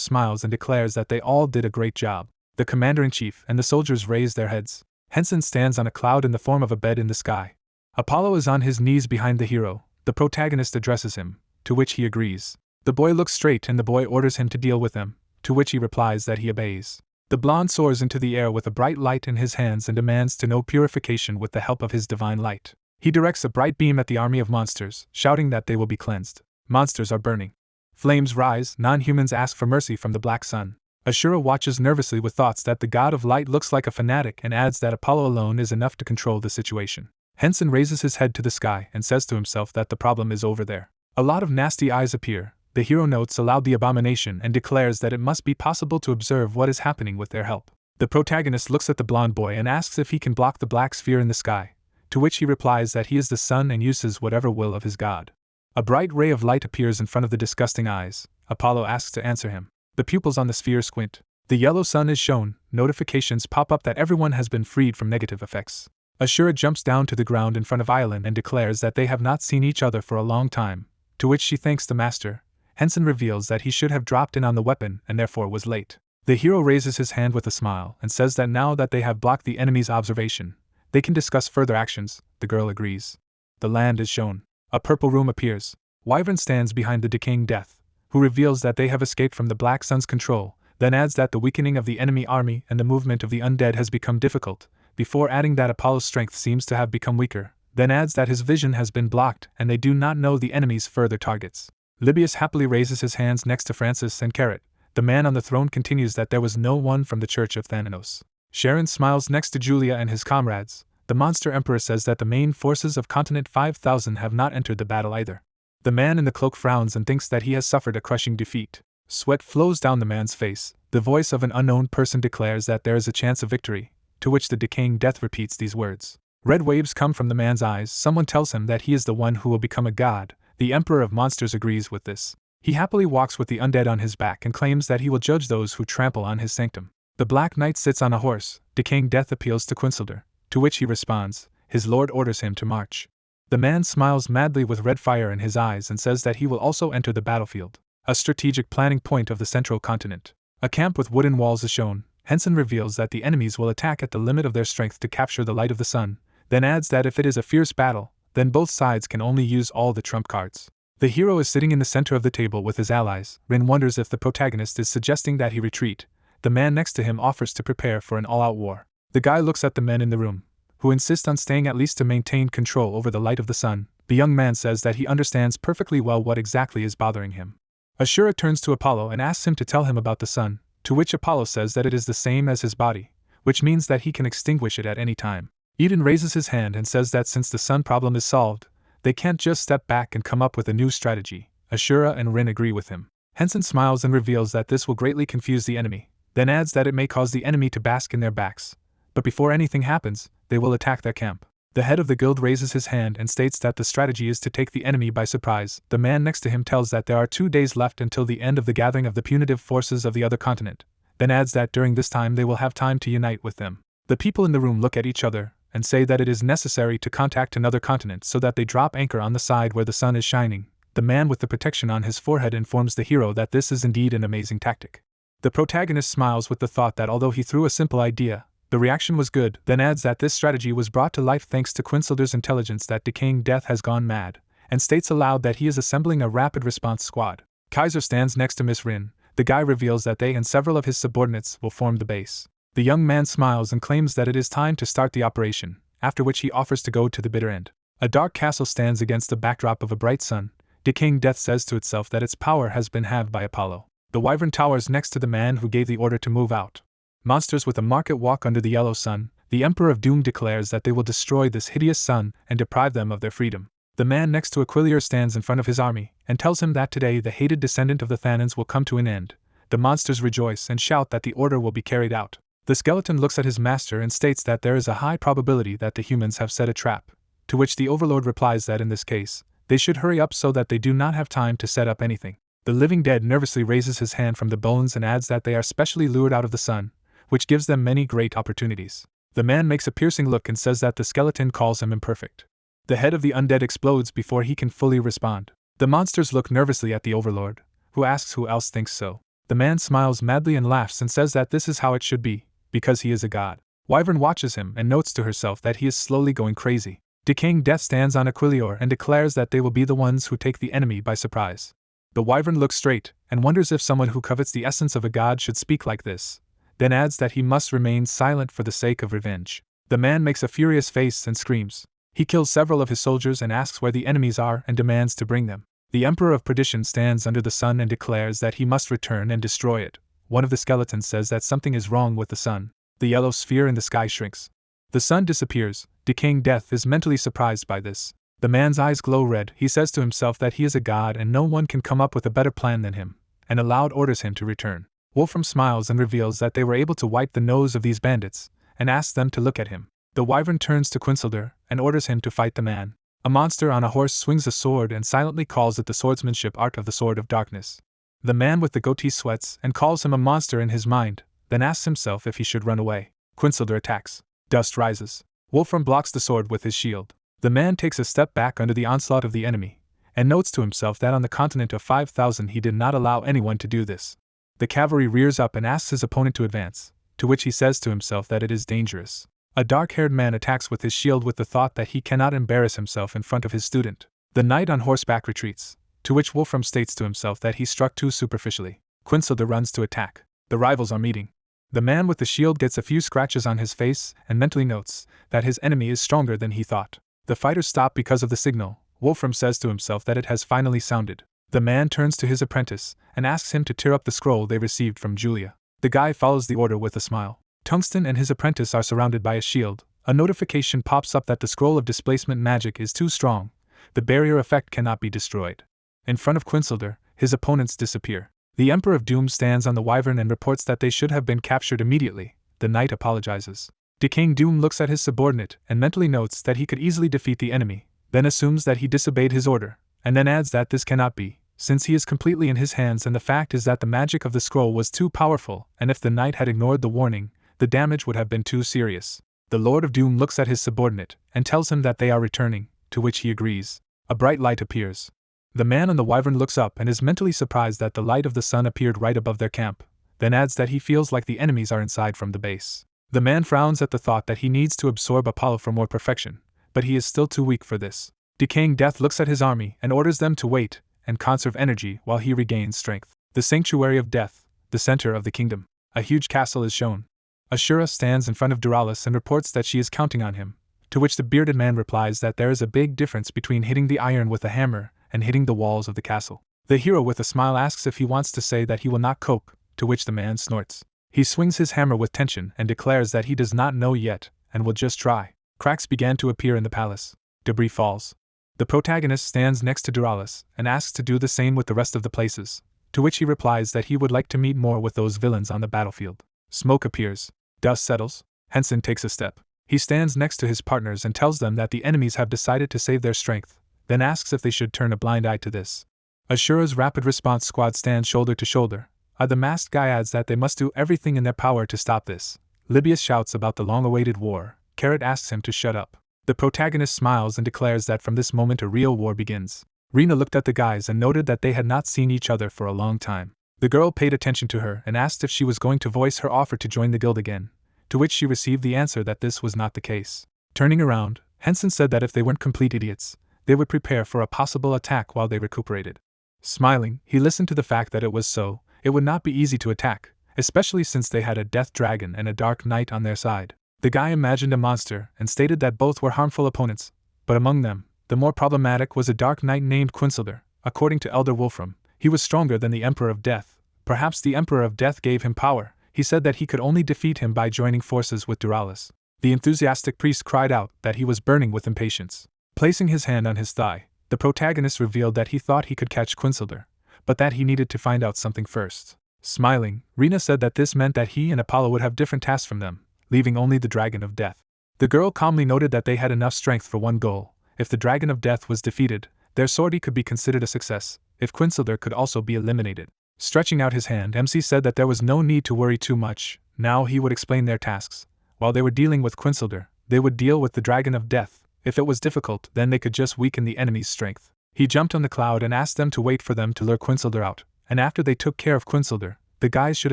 smiles and declares that they all did a great job. The commander-in-chief and the soldiers raise their heads. Hensen stands on a cloud in the form of a bed in the sky. Apollo is on his knees behind the hero. The protagonist addresses him, to which he agrees. The boy looks straight and the boy orders him to deal with them, to which he replies that he obeys. The blonde soars into the air with a bright light in his hands and demands to know purification with the help of his divine light. He directs a bright beam at the army of monsters, shouting that they will be cleansed. Monsters are burning. Flames rise. Non-humans ask for mercy from the black sun. Ashura watches nervously with thoughts that the god of light looks like a fanatic and adds that Apollo alone is enough to control the situation. Hensen raises his head to the sky and says to himself that the problem is over there. A lot of nasty eyes appear. The hero notes aloud the abomination and declares that it must be possible to observe what is happening with their help. The protagonist looks at the blonde boy and asks if he can block the black sphere in the sky, to which he replies that he is the sun and uses whatever will of his god. A bright ray of light appears in front of the disgusting eyes. Apollo asks to answer him. The pupils on the sphere squint. The yellow sun is shown. Notifications pop up that everyone has been freed from negative effects. Ashura jumps down to the ground in front of Island and declares that they have not seen each other for a long time, to which she thanks the master. Hensen reveals that he should have dropped in on the weapon and therefore was late. The hero raises his hand with a smile and says that now that they have blocked the enemy's observation, they can discuss further actions. The girl agrees. The land is shown. A purple room appears. Wyvern stands behind the decaying Death, who reveals that they have escaped from the Black Sun's control, then adds that the weakening of the enemy army and the movement of the undead has become difficult, before adding that Apollo's strength seems to have become weaker, then adds that his vision has been blocked and they do not know the enemy's further targets. Libius happily raises his hands next to Francis and Carrot. The man on the throne continues that there was no one from the Church of Thanatos. Sharon smiles next to Julia and his comrades. The monster emperor says that the main forces of Continent 5000 have not entered the battle either. The man in the cloak frowns and thinks that he has suffered a crushing defeat. Sweat flows down the man's face. The voice of an unknown person declares that there is a chance of victory, to which the decaying Death repeats these words. Red waves come from the man's eyes. Someone tells him that he is the one who will become a god. The Emperor of Monsters agrees with this. He happily walks with the undead on his back and claims that he will judge those who trample on his sanctum. The Black Knight sits on a horse. Decaying Death appeals to Quinsilder, to which he responds. His lord orders him to march. The man smiles madly with red fire in his eyes and says that he will also enter the battlefield, a strategic planning point of the central continent. A camp with wooden walls is shown. Hensen reveals that the enemies will attack at the limit of their strength to capture the light of the sun, then adds that if it is a fierce battle, then both sides can only use all the trump cards. The hero is sitting in the center of the table with his allies. Rin wonders if the protagonist is suggesting that he retreat. The man next to him offers to prepare for an all-out war. The guy looks at the men in the room, who insists on staying at least to maintain control over the light of the sun. The young man says that he understands perfectly well what exactly is bothering him. Ashura turns to Apollo and asks him to tell him about the sun, to which Apollo says that it is the same as his body, which means that he can extinguish it at any time. Eden raises his hand and says that since the sun problem is solved, they can't just step back and come up with a new strategy. Ashura and Rin agree with him. Hensen smiles and reveals that this will greatly confuse the enemy, then adds that it may cause the enemy to bask in their backs. But before anything happens, they will attack their camp. The head of the guild raises his hand and states that the strategy is to take the enemy by surprise. The man next to him tells that there are 2 days left until the end of the gathering of the punitive forces of the other continent, then adds that during this time they will have time to unite with them. The people in the room look at each other and say that it is necessary to contact another continent so that they drop anchor on the side where the sun is shining. The man with the protection on his forehead informs the hero that this is indeed an amazing tactic. The protagonist smiles with the thought that although he threw a simple idea, the reaction was good, then adds that this strategy was brought to life thanks to Quinsilder's intelligence that Decaying Death has gone mad, and states aloud that he is assembling a rapid response squad. Kaiser stands next to Miss Rin. The guy reveals that they and several of his subordinates will form the base. The young man smiles and claims that it is time to start the operation, after which he offers to go to the bitter end. A dark castle stands against the backdrop of a bright sun. Decaying Death says to itself that its power has been halved by Apollo. The wyvern towers next to the man who gave the order to move out. Monsters with a market walk under the yellow sun. The Emperor of Doom declares that they will destroy this hideous sun and deprive them of their freedom. The man next to Aquilior stands in front of his army and tells him that today the hated descendant of the Thanans will come to an end. The monsters rejoice and shout that the order will be carried out. The skeleton looks at his master and states that there is a high probability that the humans have set a trap, to which the Overlord replies that in this case, they should hurry up so that they do not have time to set up anything. The living dead nervously raises his hand from the bones and adds that they are specially lured out of the sun, which gives them many great opportunities. The man makes a piercing look and says that the skeleton calls him imperfect. The head of the undead explodes before he can fully respond. The monsters look nervously at the Overlord, who asks who else thinks so. The man smiles madly and laughs and says that this is how it should be, because he is a god. Wyvern watches him and notes to herself that he is slowly going crazy. Decaying Death stands on Aquilior and declares that they will be the ones who take the enemy by surprise. The wyvern looks straight and wonders if someone who covets the essence of a god should speak like this, then adds that he must remain silent for the sake of revenge. The man makes a furious face and screams. He kills several of his soldiers and asks where the enemies are and demands to bring them. The Emperor of Perdition stands under the sun and declares that he must return and destroy it. One of the skeletons says that something is wrong with the sun. The yellow sphere in the sky shrinks. The sun disappears. Decaying Death is mentally surprised by this. The man's eyes glow red. He says to himself that he is a god and no one can come up with a better plan than him, and aloud orders him to return. Wolfram smiles and reveals that they were able to wipe the nose of these bandits, and asks them to look at him. The wyvern turns to Quinsilder and orders him to fight the man. A monster on a horse swings a sword and silently calls it the swordsmanship art of the Sword of Darkness. The man with the goatee sweats and calls him a monster in his mind, then asks himself if he should run away. Quinsilder attacks. Dust rises. Wolfram blocks the sword with his shield. The man takes a step back under the onslaught of the enemy, and notes to himself that on the continent of 5,000 he did not allow anyone to do this. The cavalry rears up and asks his opponent to advance, to which he says to himself that it is dangerous. A dark-haired man attacks with his shield with the thought that he cannot embarrass himself in front of his student. The knight on horseback retreats, to which Wolfram states to himself that he struck too superficially. Quinsilder runs to attack. The rivals are meeting. The man with the shield gets a few scratches on his face and mentally notes that his enemy is stronger than he thought. The fighters stop because of the signal. Wolfram says to himself that it has finally sounded. The man turns to his apprentice and asks him to tear up the scroll they received from Julia. The guy follows the order with a smile. Tungsten and his apprentice are surrounded by a shield. A notification pops up that the scroll of displacement magic is too strong. The barrier effect cannot be destroyed. In front of Quinsilder, his opponents disappear. The Emperor of Doom stands on the wyvern and reports that they should have been captured immediately. The knight apologizes. Decaying Doom looks at his subordinate and mentally notes that he could easily defeat the enemy, then assumes that he disobeyed his order, and then adds that this cannot be, since he is completely in his hands, and the fact is that the magic of the scroll was too powerful, and if the knight had ignored the warning, the damage would have been too serious. The Lord of Doom looks at his subordinate and tells him that they are returning, to which he agrees. A bright light appears. The man on the wyvern looks up and is mentally surprised that the light of the sun appeared right above their camp, then adds that he feels like the enemies are inside from the base. The man frowns at the thought that he needs to absorb Apollo for more perfection, but he is still too weak for this. Decaying Death looks at his army and orders them to wait and conserve energy while he regains strength. The Sanctuary of Death, the center of the kingdom. A huge castle is shown. Ashura stands in front of Duralis and reports that she is counting on him, To which the bearded man replies that there is a big difference between hitting the iron with a hammer and hitting the walls of the castle. The hero with a smile asks if he wants to say that he will not cope, to which the man snorts. He swings his hammer with tension and declares that he does not know yet and will just try. Cracks began to appear in the palace. Debris falls. The protagonist stands next to Duralis and asks to do the same with the rest of the places, to which he replies that he would like to meet more with those villains on the battlefield. Smoke appears. Dust settles. Hensen takes a step. He stands next to his partners and tells them that the enemies have decided to save their strength, then asks if they should turn a blind eye to this. Ashura's rapid response squad stands shoulder to shoulder. The masked guy adds that they must do everything in their power to stop this. Libius shouts about the long-awaited war. Carrot asks him to shut up. The protagonist smiles and declares that from this moment a real war begins. Rena looked at the guys and noted that they had not seen each other for a long time. The girl paid attention to her and asked if she was going to voice her offer to join the guild again, to which she received the answer that this was not the case. Turning around, Hensen said that if they weren't complete idiots, they would prepare for a possible attack while they recuperated. Smiling, he listened to the fact that it was so. It would not be easy to attack, especially since they had a death dragon and a dark knight on their side. The guy imagined a monster and stated that both were harmful opponents, but among them, the more problematic was a dark knight named Quinsilder. According to Elder Wolfram, he was stronger than the Emperor of Death. Perhaps the Emperor of Death gave him power. He said that he could only defeat him by joining forces with Duralis. The enthusiastic priest cried out that he was burning with impatience. Placing his hand on his thigh, the protagonist revealed that he thought he could catch Quinsilder, but that he needed to find out something first. Smiling, Rena said that this meant that he and Apollo would have different tasks from them, leaving only the Dragon of Death. The girl calmly noted that they had enough strength for one goal. If the Dragon of Death was defeated, their sortie could be considered a success. If Quinsilder could also be eliminated. Stretching out his hand, MC said that there was no need to worry too much. Now he would explain their tasks. While they were dealing with Quinsilder, they would deal with the Dragon of Death. If it was difficult, then they could just weaken the enemy's strength. He jumped on the cloud and asked them to wait for them to lure Quinsilder out, and after they took care of Quinsilder, the guys should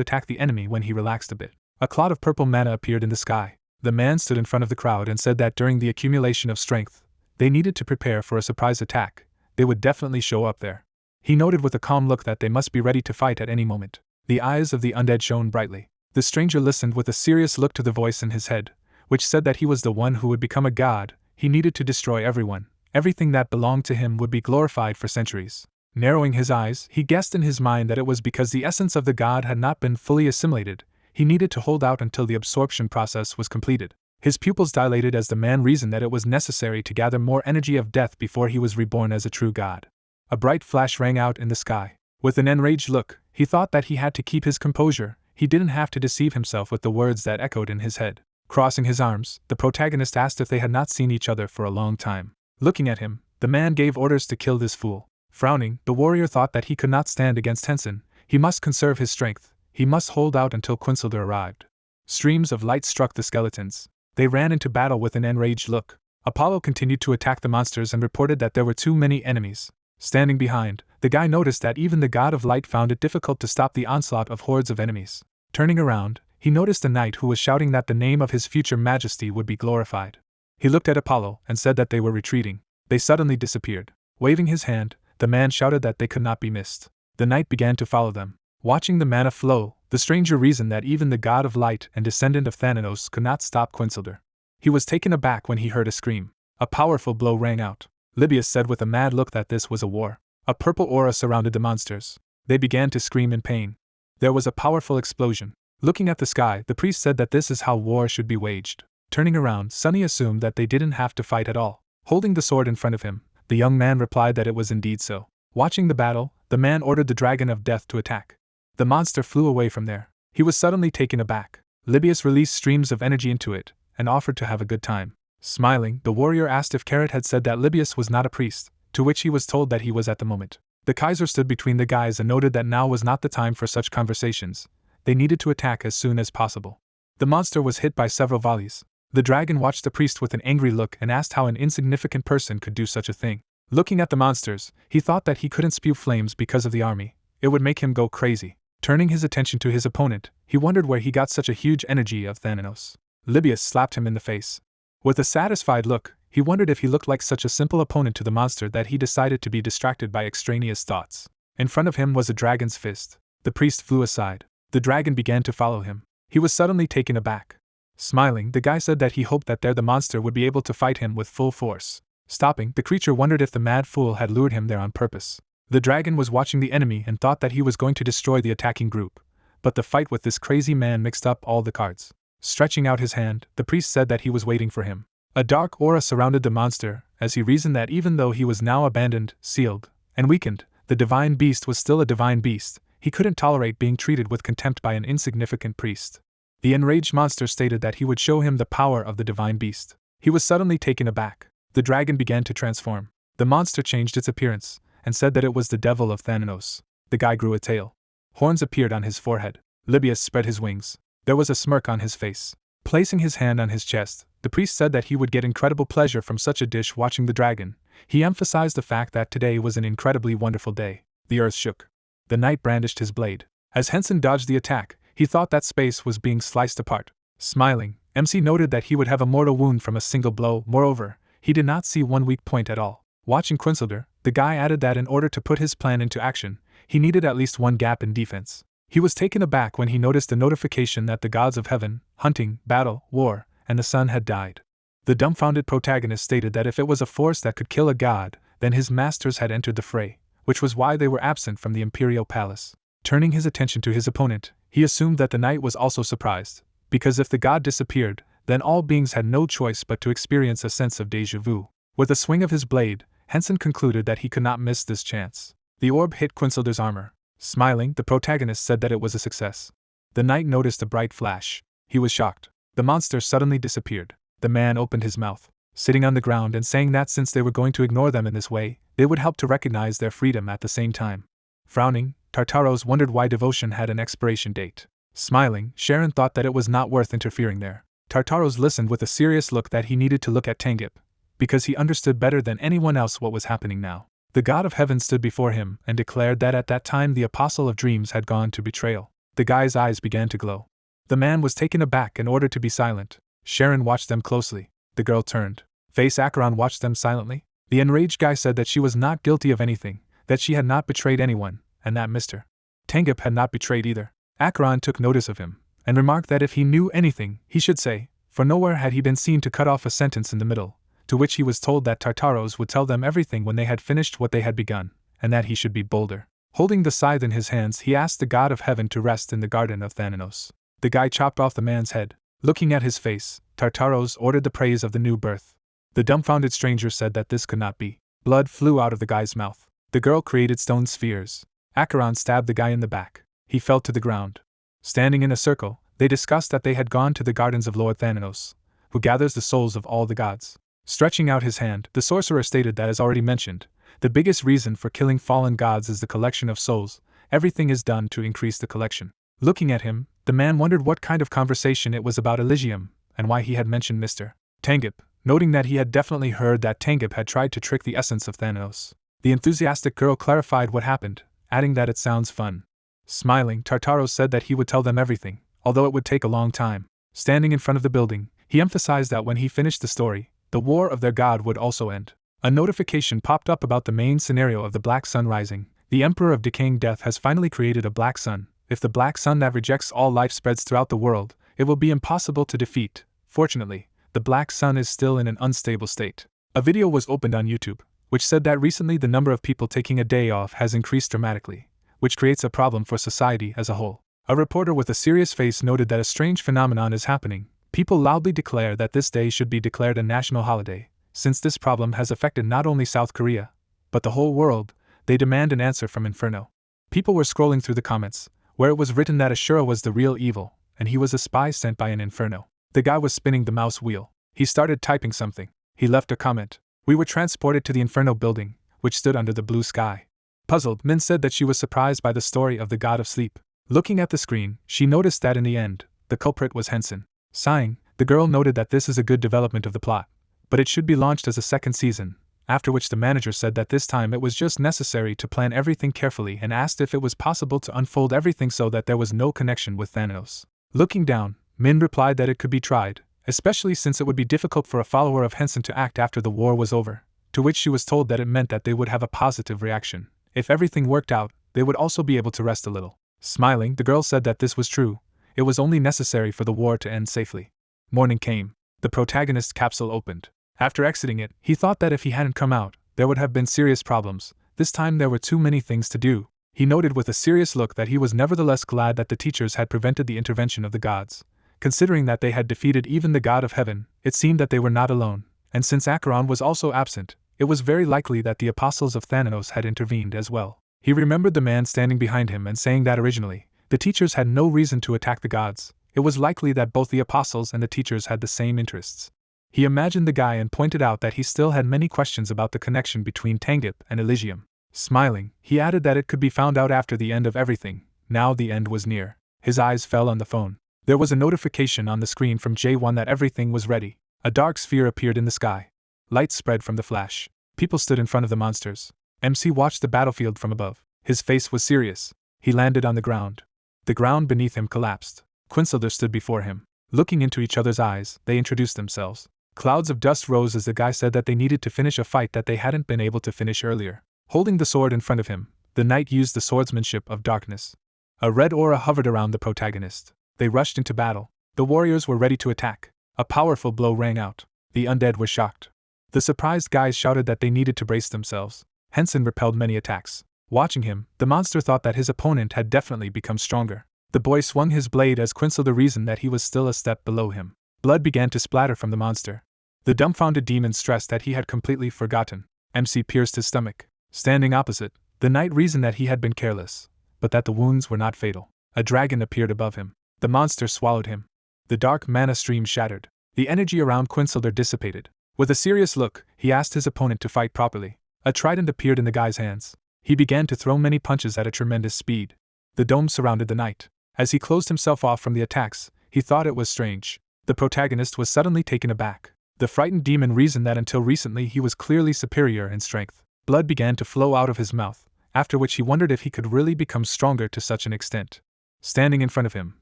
attack the enemy when he relaxed a bit. A cloud of purple mana appeared in the sky. The man stood in front of the crowd and said that during the accumulation of strength, they needed to prepare for a surprise attack. They would definitely show up there. He noted with a calm look that they must be ready to fight at any moment. The eyes of the undead shone brightly. The stranger listened with a serious look to the voice in his head, which said that he was the one who would become a god. He needed to destroy everyone. Everything that belonged to him would be glorified for centuries. Narrowing his eyes, he guessed in his mind that it was because the essence of the god had not been fully assimilated. He needed to hold out until the absorption process was completed. His pupils dilated as the man reasoned that it was necessary to gather more energy of death before he was reborn as a true god. A bright flash rang out in the sky. With an enraged look, he thought that he had to keep his composure. He didn't have to deceive himself with the words that echoed in his head. Crossing his arms, the protagonist asked if they had not seen each other for a long time. Looking at him, the man gave orders to kill this fool. Frowning, the warrior thought that he could not stand against Hensen. He must conserve his strength. He must hold out until Quinsilder arrived. Streams of light struck the skeletons. They ran into battle with an enraged look. Apollo continued to attack the monsters and reported that there were too many enemies. Standing behind, the guy noticed that even the god of light found it difficult to stop the onslaught of hordes of enemies. Turning around, he noticed a knight who was shouting that the name of his future majesty would be glorified. He looked at Apollo and said that they were retreating. They suddenly disappeared. Waving his hand, the man shouted that they could not be missed. The knight began to follow them. Watching the mana flow, the stranger reasoned that even the god of light and descendant of Thanatos could not stop Quinsilder. He was taken aback when he heard a scream. A powerful blow rang out. Libius said with a mad look that this was a war. A purple aura surrounded the monsters. They began to scream in pain. There was a powerful explosion. Looking at the sky, the priest said that this is how war should be waged. Turning around, Sunny assumed that they didn't have to fight at all. Holding the sword in front of him, the young man replied that it was indeed so. Watching the battle, the man ordered the Dragon of Death to attack. The monster flew away from there. He was suddenly taken aback. Libius released streams of energy into it, and offered to have a good time. Smiling, the warrior asked if Carrot had said that Libius was not a priest, to which he was told that he was at the moment. The Kaiser stood between the guys and noted that now was not the time for such conversations. They needed to attack as soon as possible. The monster was hit by several volleys. The dragon watched the priest with an angry look and asked how an insignificant person could do such a thing. Looking at the monsters, he thought that he couldn't spew flames because of the army. It would make him go crazy. Turning his attention to his opponent, he wondered where he got such a huge energy of Thanatos. Libius slapped him in the face. With a satisfied look, he wondered if he looked like such a simple opponent to the monster that he decided to be distracted by extraneous thoughts. In front of him was a dragon's fist. The priest flew aside. The dragon began to follow him. He was suddenly taken aback. Smiling, the guy said that he hoped that there the monster would be able to fight him with full force. Stopping, the creature wondered if the mad fool had lured him there on purpose. The dragon was watching the enemy and thought that he was going to destroy the attacking group, but the fight with this crazy man mixed up all the cards. Stretching out his hand, the priest said that he was waiting for him. A dark aura surrounded the monster, as he reasoned that even though he was now abandoned, sealed, and weakened, the divine beast was still a divine beast. He couldn't tolerate being treated with contempt by an insignificant priest. The enraged monster stated that he would show him the power of the divine beast. He was suddenly taken aback. The dragon began to transform. The monster changed its appearance, and said that it was the devil of Thanatos. The guy grew a tail. Horns appeared on his forehead. Libius spread his wings. There was a smirk on his face. Placing his hand on his chest, the priest said that he would get incredible pleasure from such a dish watching the dragon. He emphasized the fact that today was an incredibly wonderful day. The earth shook. The knight brandished his blade. As Hensen dodged the attack, he thought that space was being sliced apart. Smiling, MC noted that he would have a mortal wound from a single blow. Moreover, he did not see one weak point at all. Watching Quincelder, the guy added that in order to put his plan into action, he needed at least one gap in defense. He was taken aback when he noticed a notification that the gods of heaven, hunting, battle, war, and the sun had died. The dumbfounded protagonist stated that if it was a force that could kill a god, then his masters had entered the fray, which was why they were absent from the imperial palace. Turning his attention to his opponent, he assumed that the knight was also surprised, because if the god disappeared, then all beings had no choice but to experience a sense of déjà vu. With a swing of his blade, Hensen concluded that he could not miss this chance. The orb hit Quincelder's armor. Smiling, the protagonist said that it was a success. The knight noticed a bright flash. He was shocked. The monster suddenly disappeared. The man opened his mouth, sitting on the ground and saying that since they were going to ignore them in this way, they would help to recognize their freedom at the same time. Frowning, Tartaros wondered why devotion had an expiration date. Smiling, Sharon thought that it was not worth interfering there. Tartaros listened with a serious look that he needed to look at Tangip, because he understood better than anyone else what was happening now. The god of heaven stood before him and declared that at that time the apostle of dreams had gone to betrayal. The guy's eyes began to glow. The man was taken aback and ordered to be silent. Sharon watched them closely. The girl turned. Face Acheron watched them silently. The enraged guy said that she was not guilty of anything, that she had not betrayed anyone, and that Mr. Tangip had not betrayed either. Acheron took notice of him, and remarked that if he knew anything, he should say, for nowhere had he been seen to cut off a sentence in the middle, to which he was told that Tartaros would tell them everything when they had finished what they had begun, and that he should be bolder. Holding the scythe in his hands, he asked the god of heaven to rest in the garden of Thanatos. The guy chopped off the man's head. Looking at his face, Tartaros ordered the praise of the new birth. The dumbfounded stranger said that this could not be. Blood flew out of the guy's mouth. The girl created stone spheres. Acheron stabbed the guy in the back. He fell to the ground. Standing in a circle, they discussed that they had gone to the gardens of Lord Thanatos, who gathers the souls of all the gods. Stretching out his hand, the sorcerer stated that, as already mentioned, the biggest reason for killing fallen gods is the collection of souls. Everything is done to increase the collection. Looking at him, the man wondered what kind of conversation it was about Elysium, and why he had mentioned Mr. Tangip, noting that he had definitely heard that Tangip had tried to trick the essence of Thanatos. The enthusiastic girl clarified what happened, adding that it sounds fun. Smiling, Tartaros said that he would tell them everything, although it would take a long time. Standing in front of the building, he emphasized that when he finished the story, the war of their god would also end. A notification popped up about the main scenario of the Black Sun rising. The Emperor of Decaying Death has finally created a Black Sun. If the Black Sun that rejects all life spreads throughout the world, it will be impossible to defeat. Fortunately, the Black Sun is still in an unstable state. A video was opened on YouTube, which said that recently the number of people taking a day off has increased dramatically, which creates a problem for society as a whole. A reporter with a serious face noted that a strange phenomenon is happening. People loudly declare that this day should be declared a national holiday. Since this problem has affected not only South Korea, but the whole world, they demand an answer from Inferno. People were scrolling through the comments, where it was written that Ashura was the real evil, and he was a spy sent by an Inferno. The guy was spinning the mouse wheel. He started typing something. He left a comment. We were transported to the Inferno building, which stood under the blue sky. Puzzled, Min said that she was surprised by the story of the god of sleep. Looking at the screen, she noticed that in the end, the culprit was Hensen. Sighing, the girl noted that this is a good development of the plot, but it should be launched as a second season, after which the manager said that this time it was just necessary to plan everything carefully and asked if it was possible to unfold everything so that there was no connection with Thanatos. Looking down, Min replied that it could be tried, especially since it would be difficult for a follower of Hensen to act after the war was over, to which she was told that it meant that they would have a positive reaction. If everything worked out, they would also be able to rest a little. Smiling, the girl said that this was true. It was only necessary for the war to end safely. Morning came. The protagonist's capsule opened. After exiting it, he thought that if he hadn't come out, there would have been serious problems. This time there were too many things to do. He noted with a serious look that he was nevertheless glad that the teachers had prevented the intervention of the gods. Considering that they had defeated even the god of heaven, it seemed that they were not alone, and since Acheron was also absent, it was very likely that the apostles of Thanatos had intervened as well. He remembered the man standing behind him and saying that originally, the teachers had no reason to attack the gods. It was likely that both the apostles and the teachers had the same interests. He imagined the guy and pointed out that he still had many questions about the connection between Tangip and Elysium. Smiling, he added that it could be found out after the end of everything. Now the end was near. His eyes fell on the phone. There was a notification on the screen from J1 that everything was ready. A dark sphere appeared in the sky. Light spread from the flash. People stood in front of the monsters. MC watched the battlefield from above. His face was serious. He landed on the ground. The ground beneath him collapsed. Quinsilder stood before him. Looking into each other's eyes, they introduced themselves. Clouds of dust rose as the guy said that they needed to finish a fight that they hadn't been able to finish earlier. Holding the sword in front of him, the knight used the swordsmanship of darkness. A red aura hovered around the protagonist. They rushed into battle. The warriors were ready to attack. A powerful blow rang out. The undead were shocked. The surprised guys shouted that they needed to brace themselves. Hensen repelled many attacks. Watching him, the monster thought that his opponent had definitely become stronger. The boy swung his blade as Quinsilder reasoned that he was still a step below him. Blood began to splatter from the monster. The dumbfounded demon stressed that he had completely forgotten. MC pierced his stomach. Standing opposite, the knight reasoned that he had been careless, but that the wounds were not fatal. A dragon appeared above him. The monster swallowed him. The dark mana stream shattered. The energy around Quinsilder dissipated. With a serious look, he asked his opponent to fight properly. A trident appeared in the guy's hands. He began to throw many punches at a tremendous speed. The dome surrounded the knight. As he closed himself off from the attacks, he thought it was strange. The protagonist was suddenly taken aback. The frightened demon reasoned that until recently he was clearly superior in strength. Blood began to flow out of his mouth, after which he wondered if he could really become stronger to such an extent. Standing in front of him,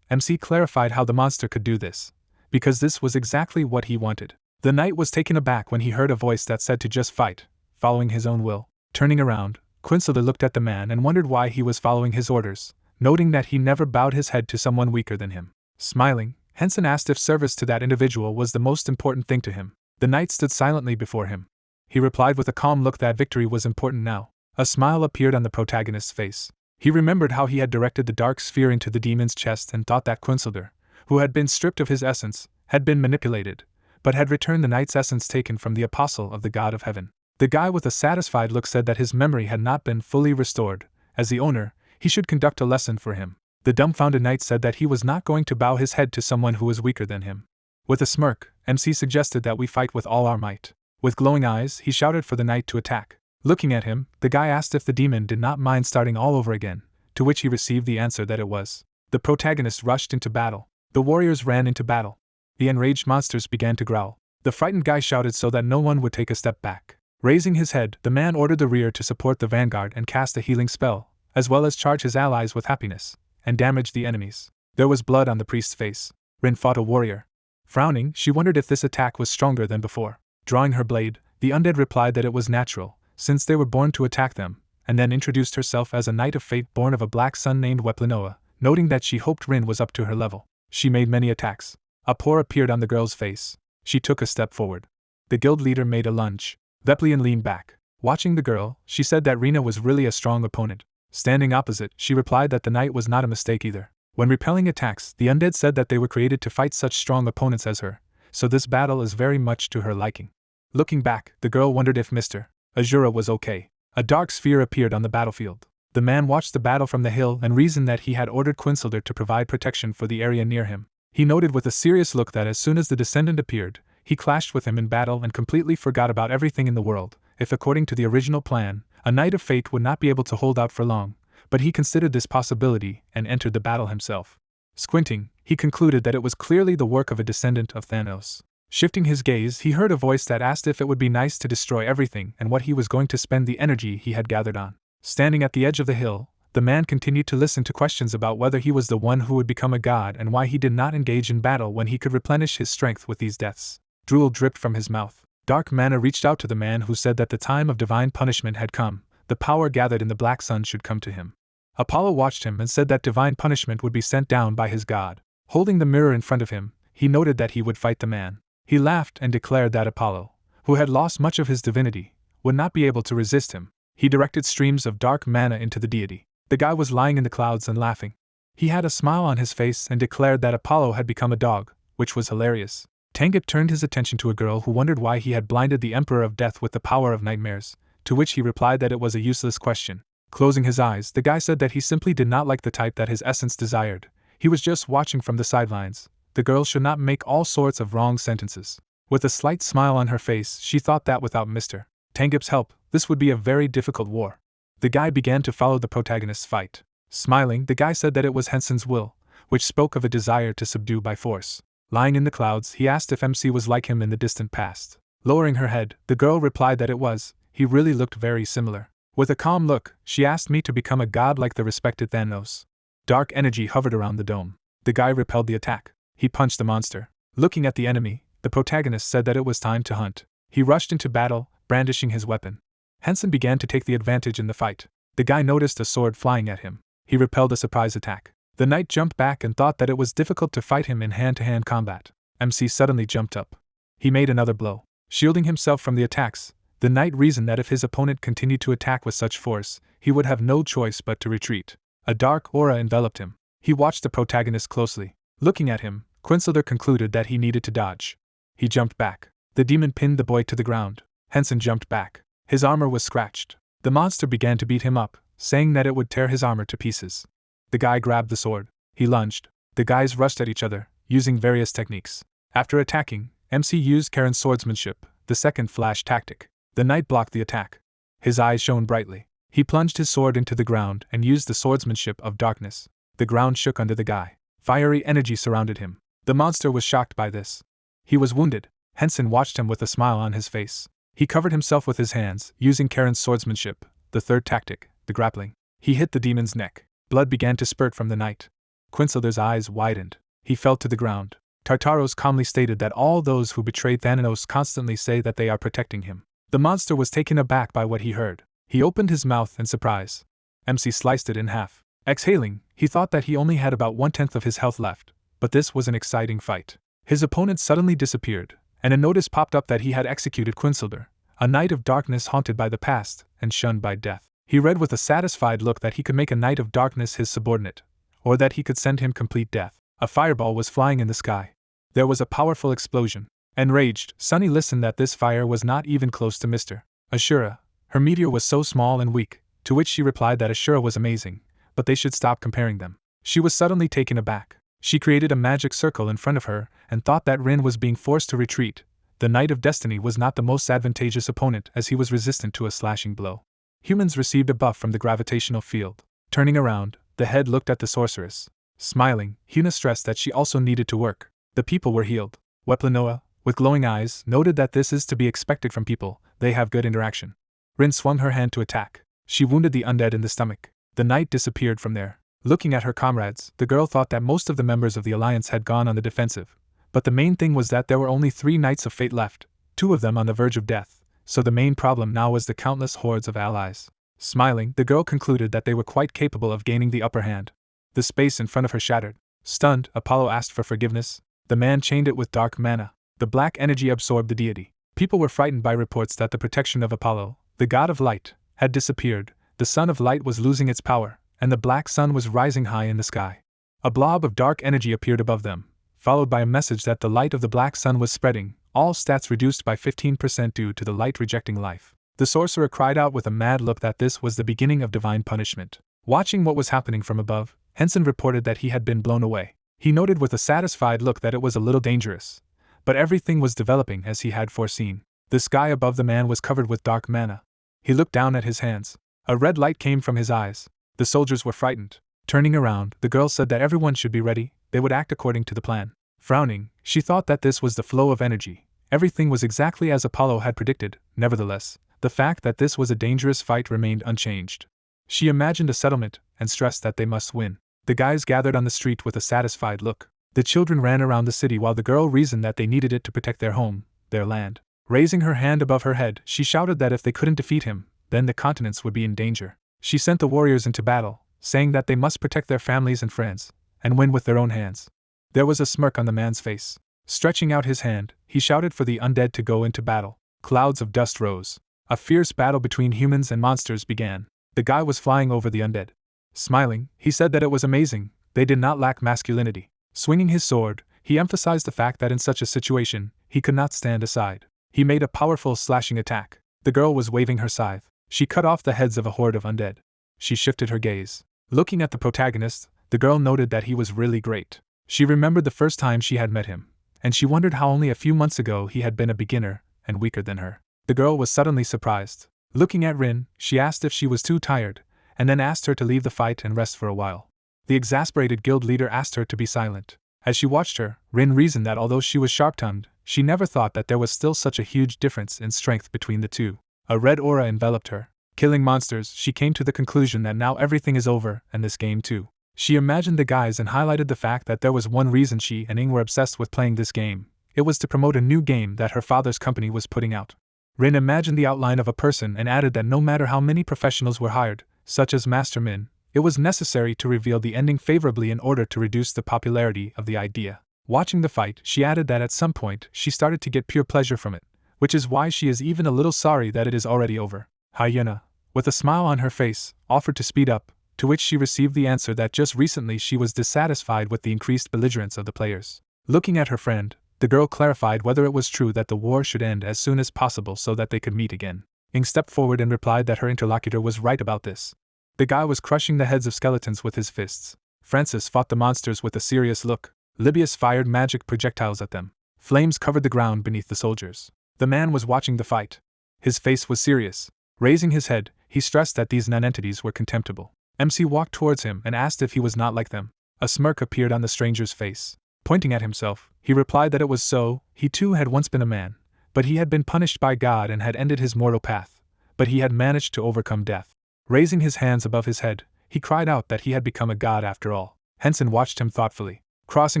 MC clarified how the monster could do this, because this was exactly what he wanted. The knight was taken aback when he heard a voice that said to just fight, following his own will. Turning around, Quinsilder looked at the man and wondered why he was following his orders, noting that he never bowed his head to someone weaker than him. Smiling, Hensen asked if service to that individual was the most important thing to him. The knight stood silently before him. He replied with a calm look that victory was important now. A smile appeared on the protagonist's face. He remembered how he had directed the dark sphere into the demon's chest and thought that Quinsilder, who had been stripped of his essence, had been manipulated, but had returned the knight's essence taken from the apostle of the god of heaven. The guy with a satisfied look said that his memory had not been fully restored. As the owner, he should conduct a lesson for him. The dumbfounded knight said that he was not going to bow his head to someone who was weaker than him. With a smirk, MC suggested that we fight with all our might. With glowing eyes, he shouted for the knight to attack. Looking at him, the guy asked if the demon did not mind starting all over again, to which he received the answer that it was. The protagonist rushed into battle. The warriors ran into battle. The enraged monsters began to growl. The frightened guy shouted so that no one would take a step back. Raising his head, the man ordered the rear to support the vanguard and cast a healing spell, as well as charge his allies with happiness, and damage the enemies. There was blood on the priest's face. Rin fought a warrior. Frowning, she wondered if this attack was stronger than before. Drawing her blade, the undead replied that it was natural, since they were born to attack them, and then introduced herself as a knight of fate born of a black sun named Weplinoa, noting that she hoped Rin was up to her level. She made many attacks. A pore appeared on the girl's face. She took a step forward. The guild leader made a lunge. Veplian leaned back. Watching the girl, she said that Rina was really a strong opponent. Standing opposite, she replied that the knight was not a mistake either. When repelling attacks, the undead said that they were created to fight such strong opponents as her, so this battle is very much to her liking. Looking back, the girl wondered if Mr. Azura was okay. A dark sphere appeared on the battlefield. The man watched the battle from the hill and reasoned that he had ordered Quinsilder to provide protection for the area near him. He noted with a serious look that as soon as the descendant appeared, he clashed with him in battle and completely forgot about everything in the world. If according to the original plan, a knight of fate would not be able to hold out for long, but he considered this possibility and entered the battle himself. Squinting, he concluded that it was clearly the work of a descendant of Thanos. Shifting his gaze, he heard a voice that asked if it would be nice to destroy everything and what he was going to spend the energy he had gathered on. Standing at the edge of the hill, the man continued to listen to questions about whether he was the one who would become a god and why he did not engage in battle when he could replenish his strength with these deaths. Drool dripped from his mouth. Dark mana reached out to the man who said that the time of divine punishment had come. The power gathered in the black sun should come to him. Apollo watched him and said that divine punishment would be sent down by his god. Holding the mirror in front of him, he noted that he would fight the man. He laughed and declared that Apollo, who had lost much of his divinity, would not be able to resist him. He directed streams of dark mana into the deity. The guy was lying in the clouds and laughing. He had a smile on his face and declared that Apollo had become a dog, which was hilarious. Tanguy turned his attention to a girl who wondered why he had blinded the Emperor of Death with the power of nightmares, to which he replied that it was a useless question. Closing his eyes, the guy said that he simply did not like the type that his essence desired. He was just watching from the sidelines. The girl should not make all sorts of wrong sentences. With a slight smile on her face, she thought that without Mr. Tangup's help, this would be a very difficult war. The guy began to follow the protagonist's fight. Smiling, the guy said that it was Hensen's will, which spoke of a desire to subdue by force. Lying in the clouds, he asked if MC was like him in the distant past. Lowering her head, the girl replied that it was. He really looked very similar. With a calm look, she asked me to become a god like the respected Thanos. Dark energy hovered around the dome. The guy repelled the attack. He punched the monster. Looking at the enemy, the protagonist said that it was time to hunt. He rushed into battle, brandishing his weapon. Hensen began to take the advantage in the fight. The guy noticed a sword flying at him. He repelled a surprise attack. The knight jumped back and thought that it was difficult to fight him in hand-to-hand combat. MC suddenly jumped up. He made another blow. Shielding himself from the attacks, the knight reasoned that if his opponent continued to attack with such force, he would have no choice but to retreat. A dark aura enveloped him. He watched the protagonist closely. Looking at him, Quinsolder concluded that he needed to dodge. He jumped back. The demon pinned the boy to the ground. Hensen jumped back. His armor was scratched. The monster began to beat him up, saying that it would tear his armor to pieces. The guy grabbed the sword. He lunged. The guys rushed at each other, using various techniques. After attacking, MC used Karen's swordsmanship, the second flash tactic. The knight blocked the attack. His eyes shone brightly. He plunged his sword into the ground and used the swordsmanship of darkness. The ground shook under the guy. Fiery energy surrounded him. The monster was shocked by this. He was wounded. Hensen watched him with a smile on his face. He covered himself with his hands, using Karen's swordsmanship, the third tactic, the grappling. He hit the demon's neck. Blood began to spurt from the knight. Quinsolder's eyes widened. He fell to the ground. Tartaros calmly stated that all those who betrayed Thanatos constantly say that they are protecting him. The monster was taken aback by what he heard. He opened his mouth in surprise. MC sliced it in half. Exhaling, he thought that he only had about 1/10 of his health left, but this was an exciting fight. His opponent suddenly disappeared, and a notice popped up that he had executed Quinsolder, a knight of darkness haunted by the past and shunned by death. He read with a satisfied look that he could make a knight of darkness his subordinate, or that he could send him complete death. A fireball was flying in the sky. There was a powerful explosion. Enraged, Sunny listened that this fire was not even close to Mr. Ashura. Her meteor was so small and weak, to which she replied that Ashura was amazing, but they should stop comparing them. She was suddenly taken aback. She created a magic circle in front of her and thought that Rin was being forced to retreat. The Knight of Destiny was not the most advantageous opponent as he was resistant to a slashing blow. Humans received a buff from the gravitational field. Turning around, the head looked at the sorceress. Smiling, Hina stressed that she also needed to work. The people were healed. Weplanoa, with glowing eyes, noted that this is to be expected from people, they have good interaction. Rin swung her hand to attack. She wounded the undead in the stomach. The knight disappeared from there. Looking at her comrades, the girl thought that most of the members of the alliance had gone on the defensive. But the main thing was that there were only 3 Knights of Fate left, 2 of them on the verge of death, so the main problem now was the countless hordes of allies. Smiling, the girl concluded that they were quite capable of gaining the upper hand. The space in front of her shattered. Stunned, Apollo asked for forgiveness. The man chained it with dark mana. The black energy absorbed the deity. People were frightened by reports that the protection of Apollo, the god of light, had disappeared. The sun of light was losing its power, and the black sun was rising high in the sky. A blob of dark energy appeared above them, followed by a message that the light of the black sun was spreading, all stats reduced by 15% due to the light rejecting life. The sorcerer cried out with a mad look that this was the beginning of divine punishment. Watching what was happening from above, Hensen reported that he had been blown away. He noted with a satisfied look that it was a little dangerous, but everything was developing as he had foreseen. The sky above the man was covered with dark mana. He looked down at his hands. A red light came from his eyes. The soldiers were frightened. Turning around, the girl said that everyone should be ready, they would act according to the plan. Frowning, she thought that this was the flow of energy. Everything was exactly as Apollo had predicted. Nevertheless, the fact that this was a dangerous fight remained unchanged. She imagined a settlement, and stressed that they must win. The guys gathered on the street with a satisfied look. The children ran around the city while the girl reasoned that they needed it to protect their home, their land. Raising her hand above her head, she shouted that if they couldn't defeat him, then the continents would be in danger. She sent the warriors into battle, saying that they must protect their families and friends, and win with their own hands. There was a smirk on the man's face. Stretching out his hand, he shouted for the undead to go into battle. Clouds of dust rose. A fierce battle between humans and monsters began. The guy was flying over the undead. Smiling, he said that it was amazing, they did not lack masculinity. Swinging his sword, he emphasized the fact that in such a situation, he could not stand aside. He made a powerful slashing attack. The girl was waving her scythe. She cut off the heads of a horde of undead. She shifted her gaze. Looking at the protagonist, the girl noted that he was really great. She remembered the first time she had met him, and she wondered how only a few months ago he had been a beginner, and weaker than her. The girl was suddenly surprised. Looking at Rin, she asked if she was too tired, and then asked her to leave the fight and rest for a while. The exasperated guild leader asked her to be silent. As she watched her, Rin reasoned that although she was sharp-tongued, she never thought that there was still such a huge difference in strength between the two. A red aura enveloped her. Killing monsters, she came to the conclusion that now everything is over, and this game too. She imagined the guys and highlighted the fact that there was one reason she and Ing were obsessed with playing this game. It was to promote a new game that her father's company was putting out. Rin imagined the outline of a person and added that no matter how many professionals were hired, such as Master Min, it was necessary to reveal the ending favorably in order to reduce the popularity of the idea. Watching the fight, she added that at some point she started to get pure pleasure from it, which is why she is even a little sorry that it is already over. Hina, with a smile on her face, offered to speed up, to which she received the answer that just recently she was dissatisfied with the increased belligerence of the players. Looking at her friend, the girl clarified whether it was true that the war should end as soon as possible so that they could meet again. Ing stepped forward and replied that her interlocutor was right about this. The guy was crushing the heads of skeletons with his fists. Francis fought the monsters with a serious look. Libius fired magic projectiles at them. Flames covered the ground beneath the soldiers. The man was watching the fight. His face was serious. Raising his head, he stressed that these nonentities were contemptible. MC walked towards him and asked if he was not like them. A smirk appeared on the stranger's face. Pointing at himself, he replied that it was so. He too had once been a man, but he had been punished by God and had ended his mortal path. But he had managed to overcome death. Raising his hands above his head, he cried out that he had become a god after all. Hensen watched him thoughtfully. Crossing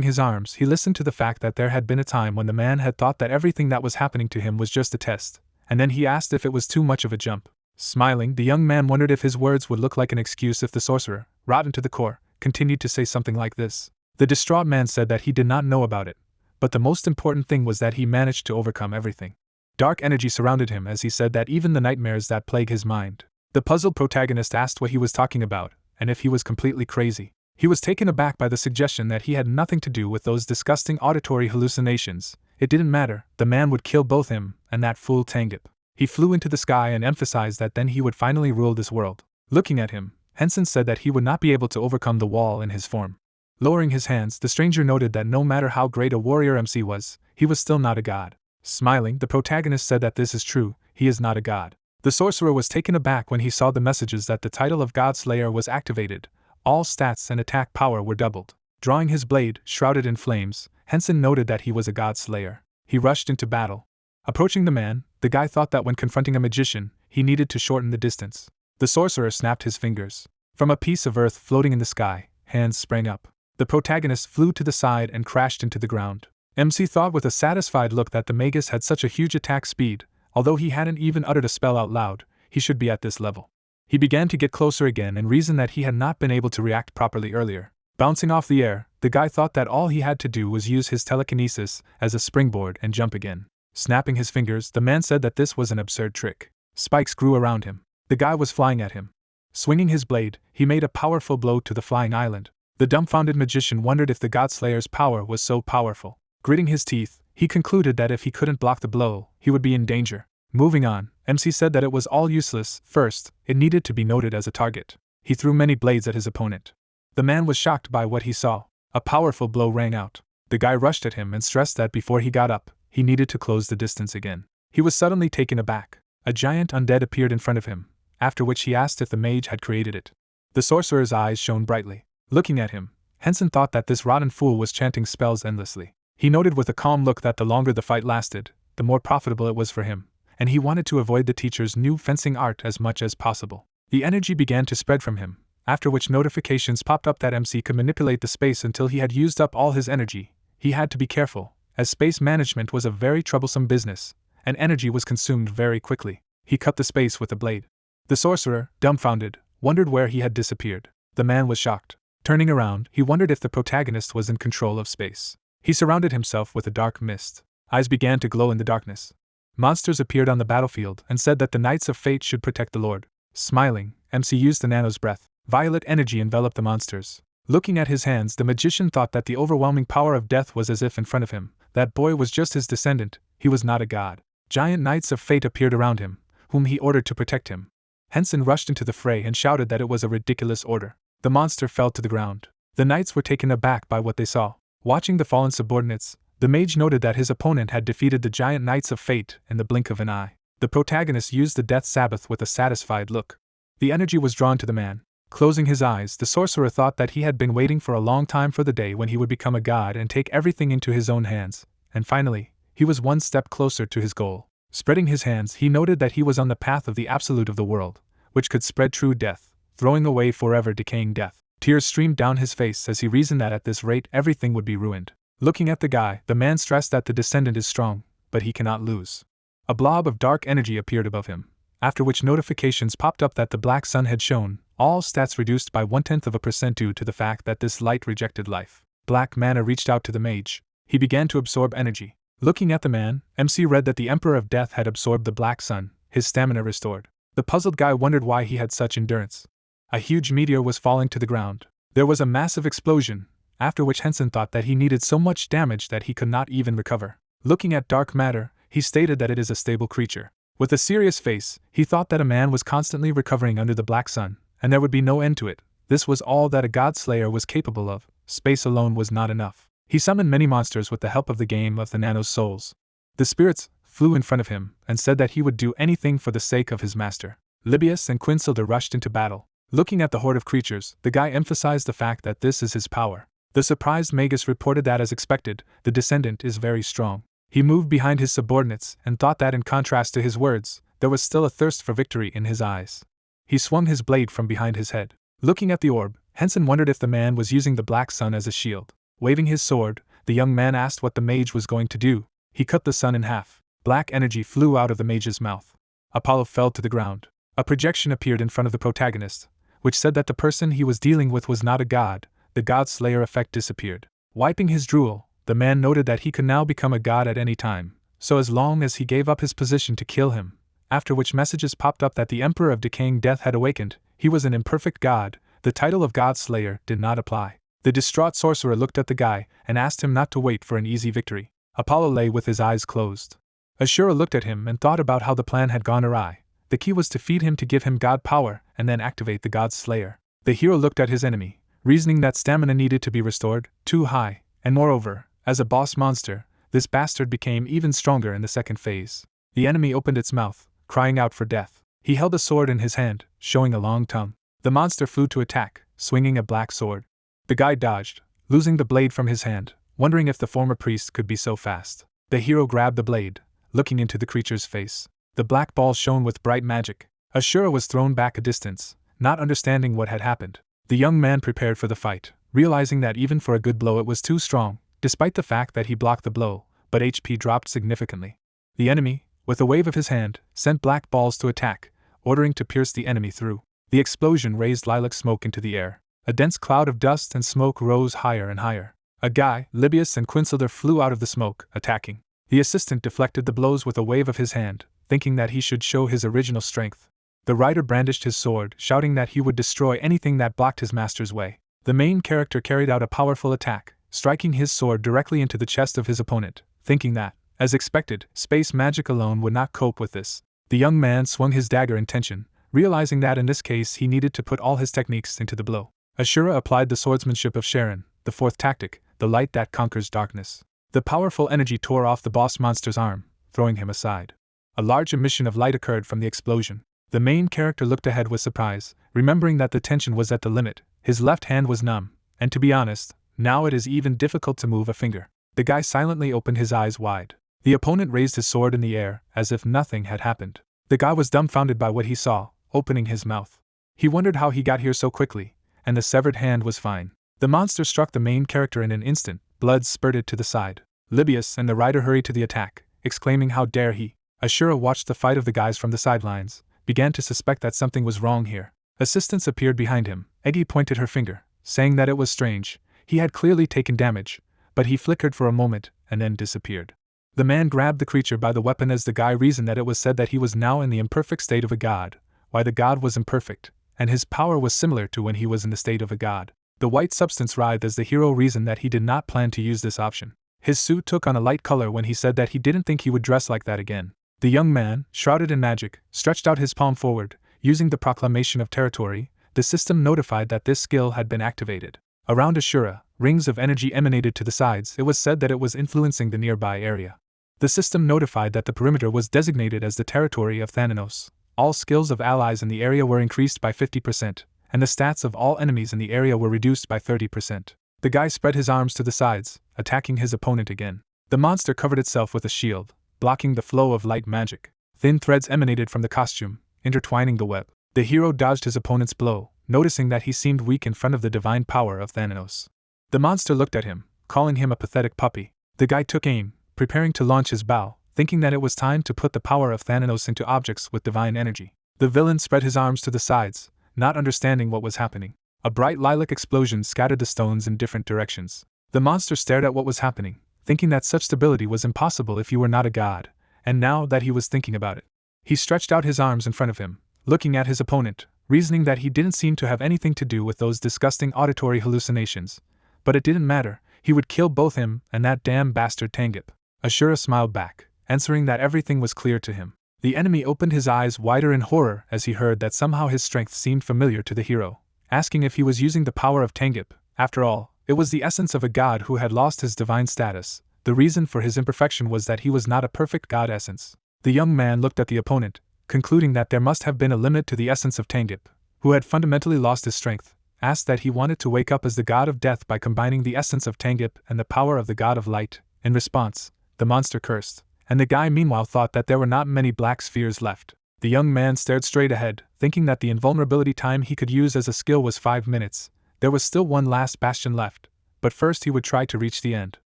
his arms, he listened to the fact that there had been a time when the man had thought that everything that was happening to him was just a test, and then he asked if it was too much of a jump. Smiling, the young man wondered if his words would look like an excuse if the sorcerer, rotten to the core, continued to say something like this. The distraught man said that he did not know about it, but the most important thing was that he managed to overcome everything. Dark energy surrounded him as he said that even the nightmares that plague his mind. The puzzled protagonist asked what he was talking about, and if he was completely crazy. He was taken aback by the suggestion that he had nothing to do with those disgusting auditory hallucinations. It didn't matter, the man would kill both him and that fool Tangip. He flew into the sky and emphasized that then he would finally rule this world. Looking at him, Hensen said that he would not be able to overcome the wall in his form. Lowering his hands, the stranger noted that no matter how great a warrior MC was, he was still not a god. Smiling, the protagonist said that this is true, he is not a god. The sorcerer was taken aback when he saw the messages that the title of God Slayer was activated. All stats and attack power were doubled. Drawing his blade, shrouded in flames, Hensen noted that he was a god slayer. He rushed into battle. Approaching the man, the guy thought that when confronting a magician, he needed to shorten the distance. The sorcerer snapped his fingers. From a piece of earth floating in the sky, hands sprang up. The protagonist flew to the side and crashed into the ground. MC thought with a satisfied look that the magus had such a huge attack speed, although he hadn't even uttered a spell out loud, he should be at this level. He began to get closer again and reasoned that he had not been able to react properly earlier. Bouncing off the air, the guy thought that all he had to do was use his telekinesis as a springboard and jump again. Snapping his fingers, the man said that this was an absurd trick. Spikes grew around him. The guy was flying at him. Swinging his blade, he made a powerful blow to the flying island. The dumbfounded magician wondered if the Godslayer's power was so powerful. Gritting his teeth, he concluded that if he couldn't block the blow, he would be in danger. Moving on, MC said that it was all useless. First, it needed to be noted as a target. He threw many blades at his opponent. The man was shocked by what he saw. A powerful blow rang out. The guy rushed at him and stressed that before he got up, he needed to close the distance again. He was suddenly taken aback. A giant undead appeared in front of him, after which he asked if the mage had created it. The sorcerer's eyes shone brightly. Looking at him, Hensen thought that this rotten fool was chanting spells endlessly. He noted with a calm look that the longer the fight lasted, the more profitable it was for him, and he wanted to avoid the teacher's new fencing art as much as possible. The energy began to spread from him, after which notifications popped up that MC could manipulate the space until he had used up all his energy. He had to be careful, as space management was a very troublesome business, and energy was consumed very quickly. He cut the space with a blade. The sorcerer, dumbfounded, wondered where he had disappeared. The man was shocked. Turning around, he wondered if the protagonist was in control of space. He surrounded himself with a dark mist. Eyes began to glow in the darkness. Monsters appeared on the battlefield and said that the Knights of Fate should protect the Lord. Smiling, MC used the nano's breath. Violet energy enveloped the monsters. Looking at his hands, the magician thought that the overwhelming power of death was as if in front of him. That boy was just his descendant, he was not a god. Giant Knights of Fate appeared around him, whom he ordered to protect him. Hensen rushed into the fray and shouted that it was a ridiculous order. The monster fell to the ground. The knights were taken aback by what they saw. Watching the fallen subordinates, the mage noted that his opponent had defeated the giant Knights of Fate in the blink of an eye. The protagonist used the Death Sabbath with a satisfied look. The energy was drawn to the man. Closing his eyes, the sorcerer thought that he had been waiting for a long time for the day when he would become a god and take everything into his own hands, and finally, he was one step closer to his goal. Spreading his hands, he noted that he was on the path of the absolute of the world, which could spread true death, throwing away forever decaying death. Tears streamed down his face as he reasoned that at this rate everything would be ruined. Looking at the guy, the man stressed that the descendant is strong, but he cannot lose. A blob of dark energy appeared above him, after which notifications popped up that the black sun had shone, all stats reduced by 0.1% due to the fact that this light rejected life. Black mana reached out to the mage. He began to absorb energy. Looking at the man, MC read that the Emperor of Death had absorbed the black sun, his stamina restored. The puzzled guy wondered why he had such endurance. A huge meteor was falling to the ground. There was a massive explosion, after which Hensen thought that he needed so much damage that he could not even recover. Looking at dark matter, he stated that it is a stable creature. With a serious face, he thought that a man was constantly recovering under the black sun, and there would be no end to it. This was all that a god-slayer was capable of. Space alone was not enough. He summoned many monsters with the help of the game of the nano's souls. The spirits flew in front of him and said that he would do anything for the sake of his master. Libius and Quinsilda rushed into battle. Looking at the horde of creatures, the guy emphasized the fact that this is his power. The surprised Magus reported that as expected, the descendant is very strong. He moved behind his subordinates and thought that in contrast to his words, there was still a thirst for victory in his eyes. He swung his blade from behind his head. Looking at the orb, Hensen wondered if the man was using the black sun as a shield. Waving his sword, the young man asked what the mage was going to do. He cut the sun in half. Black energy flew out of the mage's mouth. Apollo fell to the ground. A projection appeared in front of the protagonist, which said that the person he was dealing with was not a god. The god-slayer effect disappeared. Wiping his drool, the man noted that he could now become a god at any time, so as long as he gave up his position to kill him, after which messages popped up that the Emperor of Decaying Death had awakened. He was an imperfect god. The title of god-slayer did not apply. The distraught sorcerer looked at the guy and asked him not to wait for an easy victory. Apollo lay with his eyes closed. Ashura looked at him and thought about how the plan had gone awry. The key was to feed him to give him god power and then activate the god's slayer. The hero looked at his enemy, reasoning that stamina needed to be restored, too high, and moreover, as a boss monster, this bastard became even stronger in the second phase. The enemy opened its mouth, crying out for death. He held a sword in his hand, showing a long tongue. The monster flew to attack, swinging a black sword. The guy dodged, losing the blade from his hand, wondering if the former priest could be so fast. The hero grabbed the blade, looking into the creature's face. The black ball shone with bright magic. Ashura was thrown back a distance, not understanding what had happened. The young man prepared for the fight, realizing that even for a good blow it was too strong, despite the fact that he blocked the blow, but HP dropped significantly. The enemy, with a wave of his hand, sent black balls to attack, ordering to pierce the enemy through. The explosion raised lilac smoke into the air. A dense cloud of dust and smoke rose higher and higher. A guy, Libius and Quinsilda flew out of the smoke, attacking. The assistant deflected the blows with a wave of his hand, thinking that he should show his original strength. The rider brandished his sword, shouting that he would destroy anything that blocked his master's way. The main character carried out a powerful attack, striking his sword directly into the chest of his opponent, thinking that, as expected, space magic alone would not cope with this. The young man swung his dagger in tension, realizing that in this case he needed to put all his techniques into the blow. Ashura applied the swordsmanship of Sharon, the fourth tactic, the light that conquers darkness. The powerful energy tore off the boss monster's arm, throwing him aside. A large emission of light occurred from the explosion. The main character looked ahead with surprise, remembering that the tension was at the limit. His left hand was numb, and to be honest, now it is even difficult to move a finger. The guy silently opened his eyes wide. The opponent raised his sword in the air, as if nothing had happened. The guy was dumbfounded by what he saw, opening his mouth. He wondered how he got here so quickly, and the severed hand was fine. The monster struck the main character in an instant. Blood spurted to the side. Libius and the rider hurried to the attack, exclaiming, "How dare he!" Ashura watched the fight of the guys from the sidelines, began to suspect that something was wrong here. Assistants appeared behind him. Eggy pointed her finger, saying that it was strange. He had clearly taken damage, but he flickered for a moment and then disappeared. The man grabbed the creature by the weapon as the guy reasoned that it was said that he was now in the imperfect state of a god, why the god was imperfect, and his power was similar to when he was in the state of a god. The white substance writhed as the hero reasoned that he did not plan to use this option. His suit took on a light color when he said that he didn't think he would dress like that again. The young man, shrouded in magic, stretched out his palm forward, using the proclamation of territory. The system notified that this skill had been activated. Around Ashura, rings of energy emanated to the sides. It was said that it was influencing the nearby area. The system notified that the perimeter was designated as the territory of Thanatos. All skills of allies in the area were increased by 50%, and the stats of all enemies in the area were reduced by 30%. The guy spread his arms to the sides, attacking his opponent again. The monster covered itself with a shield, blocking the flow of light magic. Thin threads emanated from the costume, intertwining the web. The hero dodged his opponent's blow, noticing that he seemed weak in front of the divine power of Thanatos. The monster looked at him, calling him a pathetic puppy. The guy took aim, preparing to launch his bow, thinking that it was time to put the power of Thanatos into objects with divine energy. The villain spread his arms to the sides, not understanding what was happening. A bright lilac explosion scattered the stones in different directions. The monster stared at what was happening, thinking that such stability was impossible if you were not a god, and now that he was thinking about it, he stretched out his arms in front of him, looking at his opponent, reasoning that he didn't seem to have anything to do with those disgusting auditory hallucinations. But it didn't matter, he would kill both him and that damn bastard Tangip. Ashura smiled back, answering that everything was clear to him. The enemy opened his eyes wider in horror as he heard that somehow his strength seemed familiar to the hero, asking if he was using the power of Tangip. After all, it was the essence of a god who had lost his divine status. The reason for his imperfection was that he was not a perfect god essence. The young man looked at the opponent, concluding that there must have been a limit to the essence of Tangip, who had fundamentally lost his strength, asked that he wanted to wake up as the god of death by combining the essence of Tangip and the power of the god of light. In response, the monster cursed, and the guy meanwhile thought that there were not many black spheres left. The young man stared straight ahead, thinking that the invulnerability time he could use as a skill was 5 minutes. There was still one last bastion left, but first he would try to reach the end.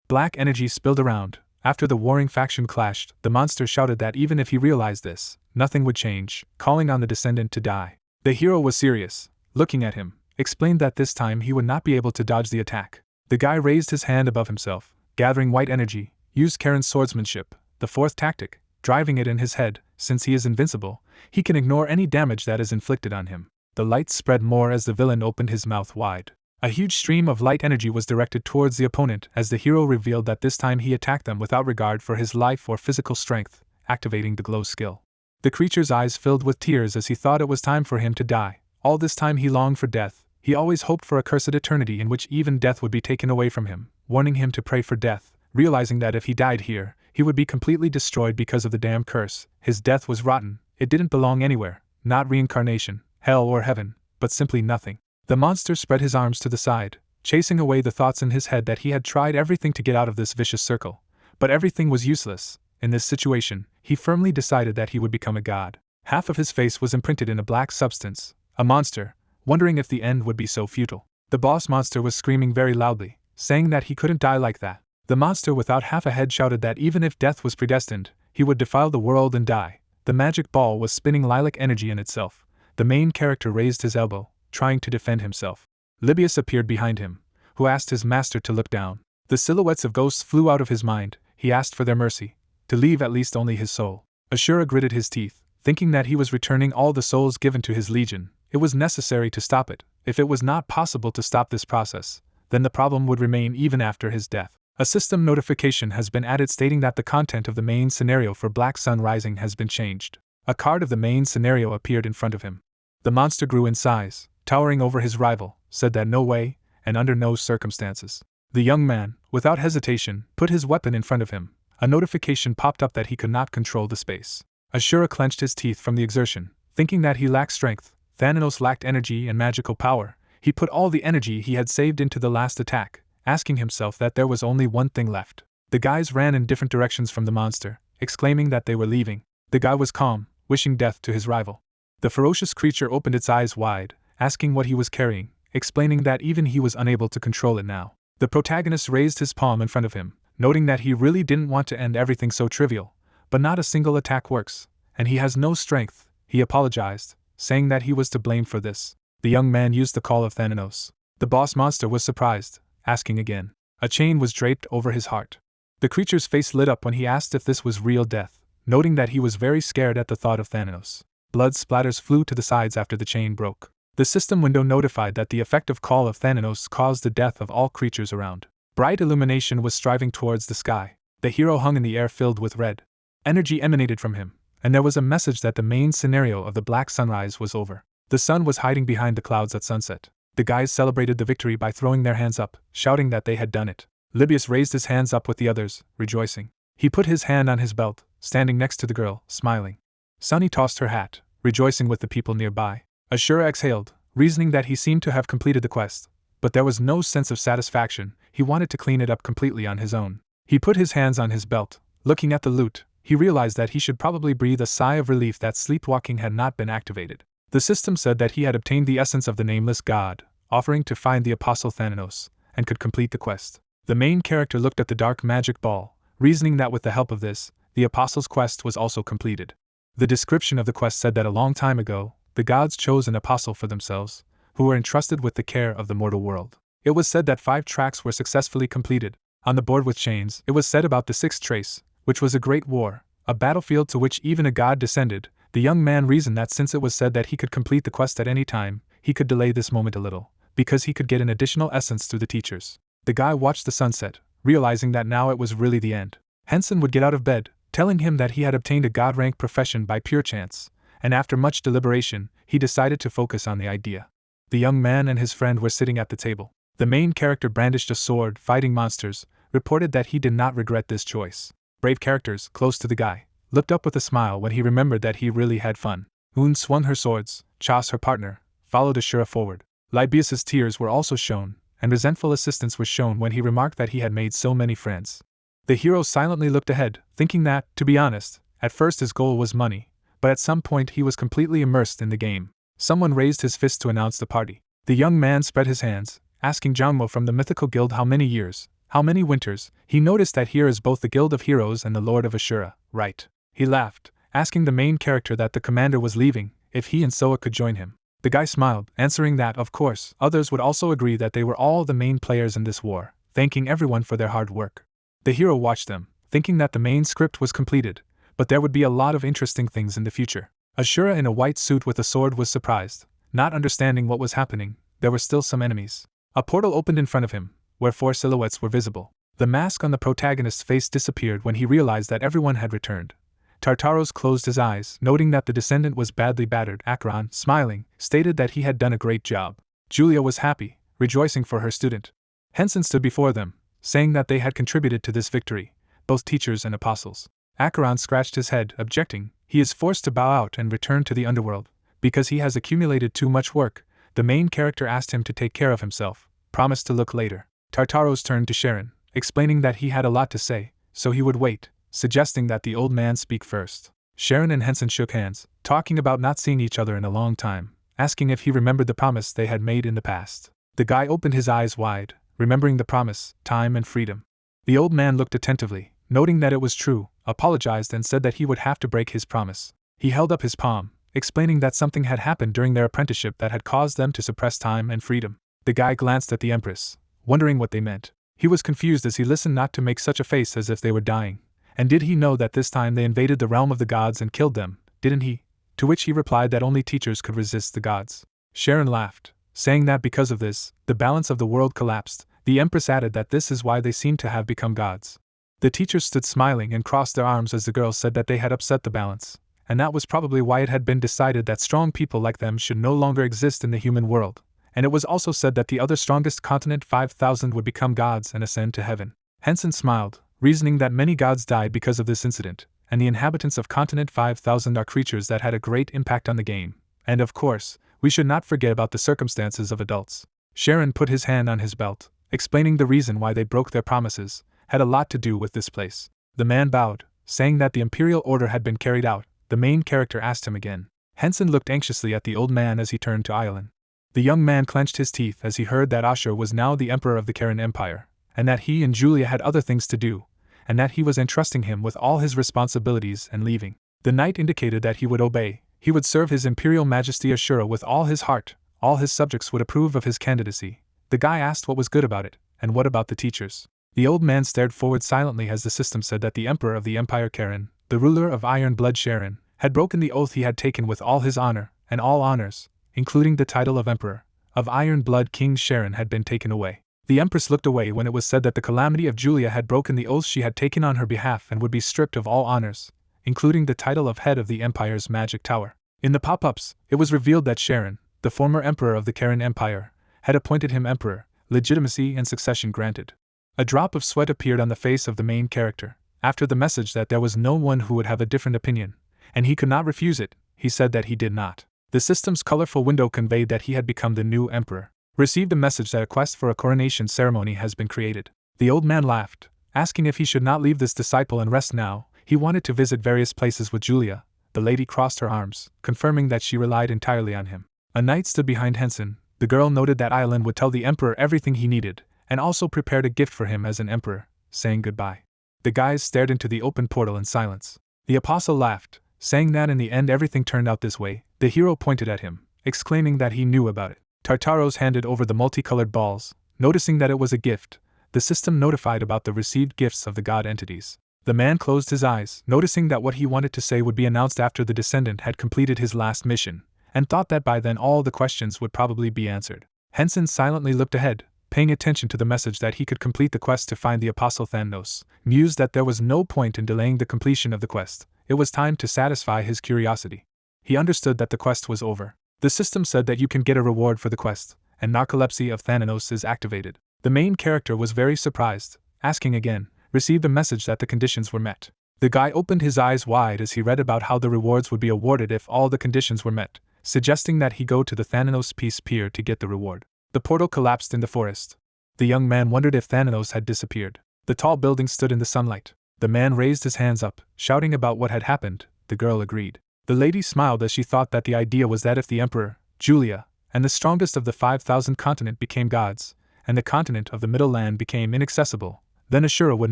Black energy spilled around. After the warring faction clashed, the monster shouted that even if he realized this, nothing would change, calling on the descendant to die. The hero was serious, looking at him, explained that this time he would not be able to dodge the attack. The guy raised his hand above himself, gathering white energy, used Karen's swordsmanship, the fourth tactic, driving it in his head. Since he is invincible, he can ignore any damage that is inflicted on him. The light spread more as the villain opened his mouth wide. A huge stream of light energy was directed towards the opponent as the hero revealed that this time he attacked them without regard for his life or physical strength, activating the glow skill. The creature's eyes filled with tears as he thought it was time for him to die. All this time he longed for death. He always hoped for a cursed eternity in which even death would be taken away from him, warning him to pray for death, realizing that if he died here, he would be completely destroyed because of the damn curse. His death was rotten. It didn't belong anywhere, not reincarnation, hell or heaven, but simply nothing. The monster spread his arms to the side, chasing away the thoughts in his head that he had tried everything to get out of this vicious circle, but everything was useless. In this situation, he firmly decided that he would become a god. Half of his face was imprinted in a black substance, a monster, wondering if the end would be so futile. The boss monster was screaming very loudly, saying that he couldn't die like that. The monster without half a head shouted that even if death was predestined, he would defile the world and die. The magic ball was spinning lilac energy in itself. The main character raised his elbow, trying to defend himself. Libius appeared behind him, who asked his master to look down. The silhouettes of ghosts flew out of his mind. He asked for their mercy, to leave at least only his soul. Ashura gritted his teeth, thinking that he was returning all the souls given to his legion. It was necessary to stop it. If it was not possible to stop this process, then the problem would remain even after his death. A system notification has been added stating that the content of the main scenario for Black Sun Rising has been changed. A card of the main scenario appeared in front of him. The monster grew in size, towering over his rival, said that no way, and under no circumstances. The young man, without hesitation, put his weapon in front of him. A notification popped up that he could not control the space. Ashura clenched his teeth from the exertion, thinking that he lacked strength. Thanatos lacked energy and magical power. He put all the energy he had saved into the last attack, asking himself that there was only one thing left. The guys ran in different directions from the monster, exclaiming that they were leaving. The guy was calm, wishing death to his rival. The ferocious creature opened its eyes wide, asking what he was carrying, explaining that even he was unable to control it now. The protagonist raised his palm in front of him, noting that he really didn't want to end everything so trivial, but not a single attack works, and he has no strength. He apologized, saying that he was to blame for this. The young man used the call of Thanatos. The boss monster was surprised, asking again. A chain was draped over his heart. The creature's face lit up when he asked if this was real death, noting that he was very scared at the thought of Thanos. Blood splatters flew to the sides after the chain broke. The system window notified that the effective call of Thanos caused the death of all creatures around. Bright illumination was striving towards the sky. The hero hung in the air filled with red. Energy emanated from him, and there was a message that the main scenario of the Black Sunrise was over. The sun was hiding behind the clouds at sunset. The guys celebrated the victory by throwing their hands up, shouting that they had done it. Libius raised his hands up with the others, rejoicing. He put his hand on his belt, standing next to the girl, smiling. Sunny tossed her hat, rejoicing with the people nearby. Ashura exhaled, reasoning that he seemed to have completed the quest, but there was no sense of satisfaction. He wanted to clean it up completely on his own. He put his hands on his belt. Looking at the loot, he realized that he should probably breathe a sigh of relief that sleepwalking had not been activated. The system said that he had obtained the essence of the nameless god, offering to find the Apostle Thanos, and could complete the quest. The main character looked at the dark magic ball, reasoning that with the help of this, the Apostle's quest was also completed. The description of the quest said that a long time ago, the gods chose an apostle for themselves, who were entrusted with the care of the mortal world. It was said that 5 tracks were successfully completed. On the board with chains, it was said about the 6th trace, which was a great war, a battlefield to which even a god descended. The young man reasoned that since it was said that he could complete the quest at any time, he could delay this moment a little, because he could get an additional essence through the teachers. The guy watched the sunset, realizing that now it was really the end. Hensen would get out of bed, telling him that he had obtained a god-rank profession by pure chance, and after much deliberation, he decided to focus on the idea. The young man and his friend were sitting at the table. The main character brandished a sword, fighting monsters, reported that he did not regret this choice. Brave characters, close to the guy, looked up with a smile when he remembered that he really had fun. Un swung her swords, Chas her partner, followed Ashura forward. Libius's tears were also shown, and resentful assistance was shown when he remarked that he had made so many friends. The hero silently looked ahead, thinking that, to be honest, at first his goal was money, but at some point he was completely immersed in the game. Someone raised his fist to announce the party. The young man spread his hands, asking Jangmo from the mythical guild how many years, how many winters. He noticed that here is both the Guild of Heroes and the Lord of Ashura, right? He laughed, asking the main character that the commander was leaving, if he and Soa could join him. The guy smiled, answering that, of course, others would also agree that they were all the main players in this war, thanking everyone for their hard work. The hero watched them, thinking that the main script was completed, but there would be a lot of interesting things in the future. Ashura in a white suit with a sword was surprised, not understanding what was happening. There were still some enemies. A portal opened in front of him, where 4 silhouettes were visible. The mask on the protagonist's face disappeared when he realized that everyone had returned. Tartaros closed his eyes, noting that the descendant was badly battered. Acheron, smiling, stated that he had done a great job. Julia was happy, rejoicing for her student. Hensen stood before them, saying that they had contributed to this victory, both teachers and apostles. Acheron scratched his head, objecting. He is forced to bow out and return to the underworld, because he has accumulated too much work. The main character asked him to take care of himself, promised to look later. Tartaros turned to Sharon, explaining that he had a lot to say, so he would wait, suggesting that the old man speak first. Sharon and Hensen shook hands, talking about not seeing each other in a long time, asking if he remembered the promise they had made in the past. The guy opened his eyes wide, remembering the promise, time and freedom. The old man looked attentively, noting that it was true, apologized and said that he would have to break his promise. He held up his palm, explaining that something had happened during their apprenticeship that had caused them to suppress time and freedom. The guy glanced at the Empress, wondering what they meant. He was confused as he listened not to make such a face as if they were dying. And did he know that this time they invaded the realm of the gods and killed them, didn't he? To which he replied that only teachers could resist the gods. Sharon laughed, saying that because of this, the balance of the world collapsed. The Empress added that this is why they seem to have become gods. The teachers stood smiling and crossed their arms as the girl said that they had upset the balance, and that was probably why it had been decided that strong people like them should no longer exist in the human world, and it was also said that the other strongest continent 5,000 would become gods and ascend to heaven. Hensen smiled, reasoning that many gods died because of this incident, and the inhabitants of continent 5,000 are creatures that had a great impact on the game, and of course, we should not forget about the circumstances of adults. Sharon put his hand on his belt, explaining the reason why they broke their promises, had a lot to do with this place. The man bowed, saying that the Imperial order had been carried out. The main character asked him again. Hensen looked anxiously at the old man as he turned to Aileen. The young man clenched his teeth as he heard that Ashur was now the emperor of the Karen Empire, and that he and Julia had other things to do, and that he was entrusting him with all his responsibilities and leaving. The knight indicated that he would obey. He would serve his Imperial Majesty Ashura with all his heart. All his subjects would approve of his candidacy. The guy asked what was good about it, And what about the teachers? The old man stared forward silently as the system said that the Emperor of the Empire Karen, the ruler of Iron Blood Sharon, had broken the oath he had taken with all his honor, and all honors, including the title of Emperor of Iron Blood King Sharon, had been taken away. The Empress looked away when it was said that the calamity of Julia had broken the oath she had taken on her behalf and would be stripped of all honors, including the title of head of the Empire's magic tower. In the pop-ups, it was revealed that Sharon, the former emperor of the Karen Empire, had appointed him emperor, legitimacy and succession granted. A drop of sweat appeared on the face of the main character. After the message that there was no one who would have a different opinion, and he could not refuse it, he said that he did not. The system's colorful window conveyed that he had become the new emperor. Received a message that a quest for a coronation ceremony has been created. The old man laughed, asking if he should not leave this disciple and rest now. He wanted to visit various places with Julia. The lady crossed her arms, confirming that she relied entirely on him. A knight stood behind Hensen. The girl noted that Island would tell the emperor everything he needed, and also prepared a gift for him as an emperor, saying goodbye. The guys stared into the open portal in silence. The apostle laughed, saying that in the end everything turned out this way. The hero pointed at him, exclaiming that he knew about it. Tartaros handed over the multicolored balls, noticing that it was a gift. The system notified about the received gifts of the god entities. The man closed his eyes, noticing that what he wanted to say would be announced after the descendant had completed his last mission, and thought that by then all the questions would probably be answered. Hensen silently looked ahead, paying attention to the message that he could complete the quest to find the Apostle Thanos, mused that there was no point in delaying the completion of the quest. It was time to satisfy his curiosity. He understood that the quest was over. The system said that you can get a reward for the quest, and narcolepsy of Thanos is activated. The main character was very surprised, asking again, received the message that the conditions were met. The guy opened his eyes wide as he read about how the rewards would be awarded if all the conditions were met, suggesting that he go to the Thanos Peace Pier to get the reward. The portal collapsed in the forest. The young man wondered if Thanos had disappeared. The tall building stood in the sunlight. The man raised his hands up, shouting about what had happened. The girl agreed. The lady smiled as she thought that the idea was that if the Emperor, Julia, and the strongest of the 5,000 continent became gods, and the continent of the Middle Land became inaccessible, then Ashura would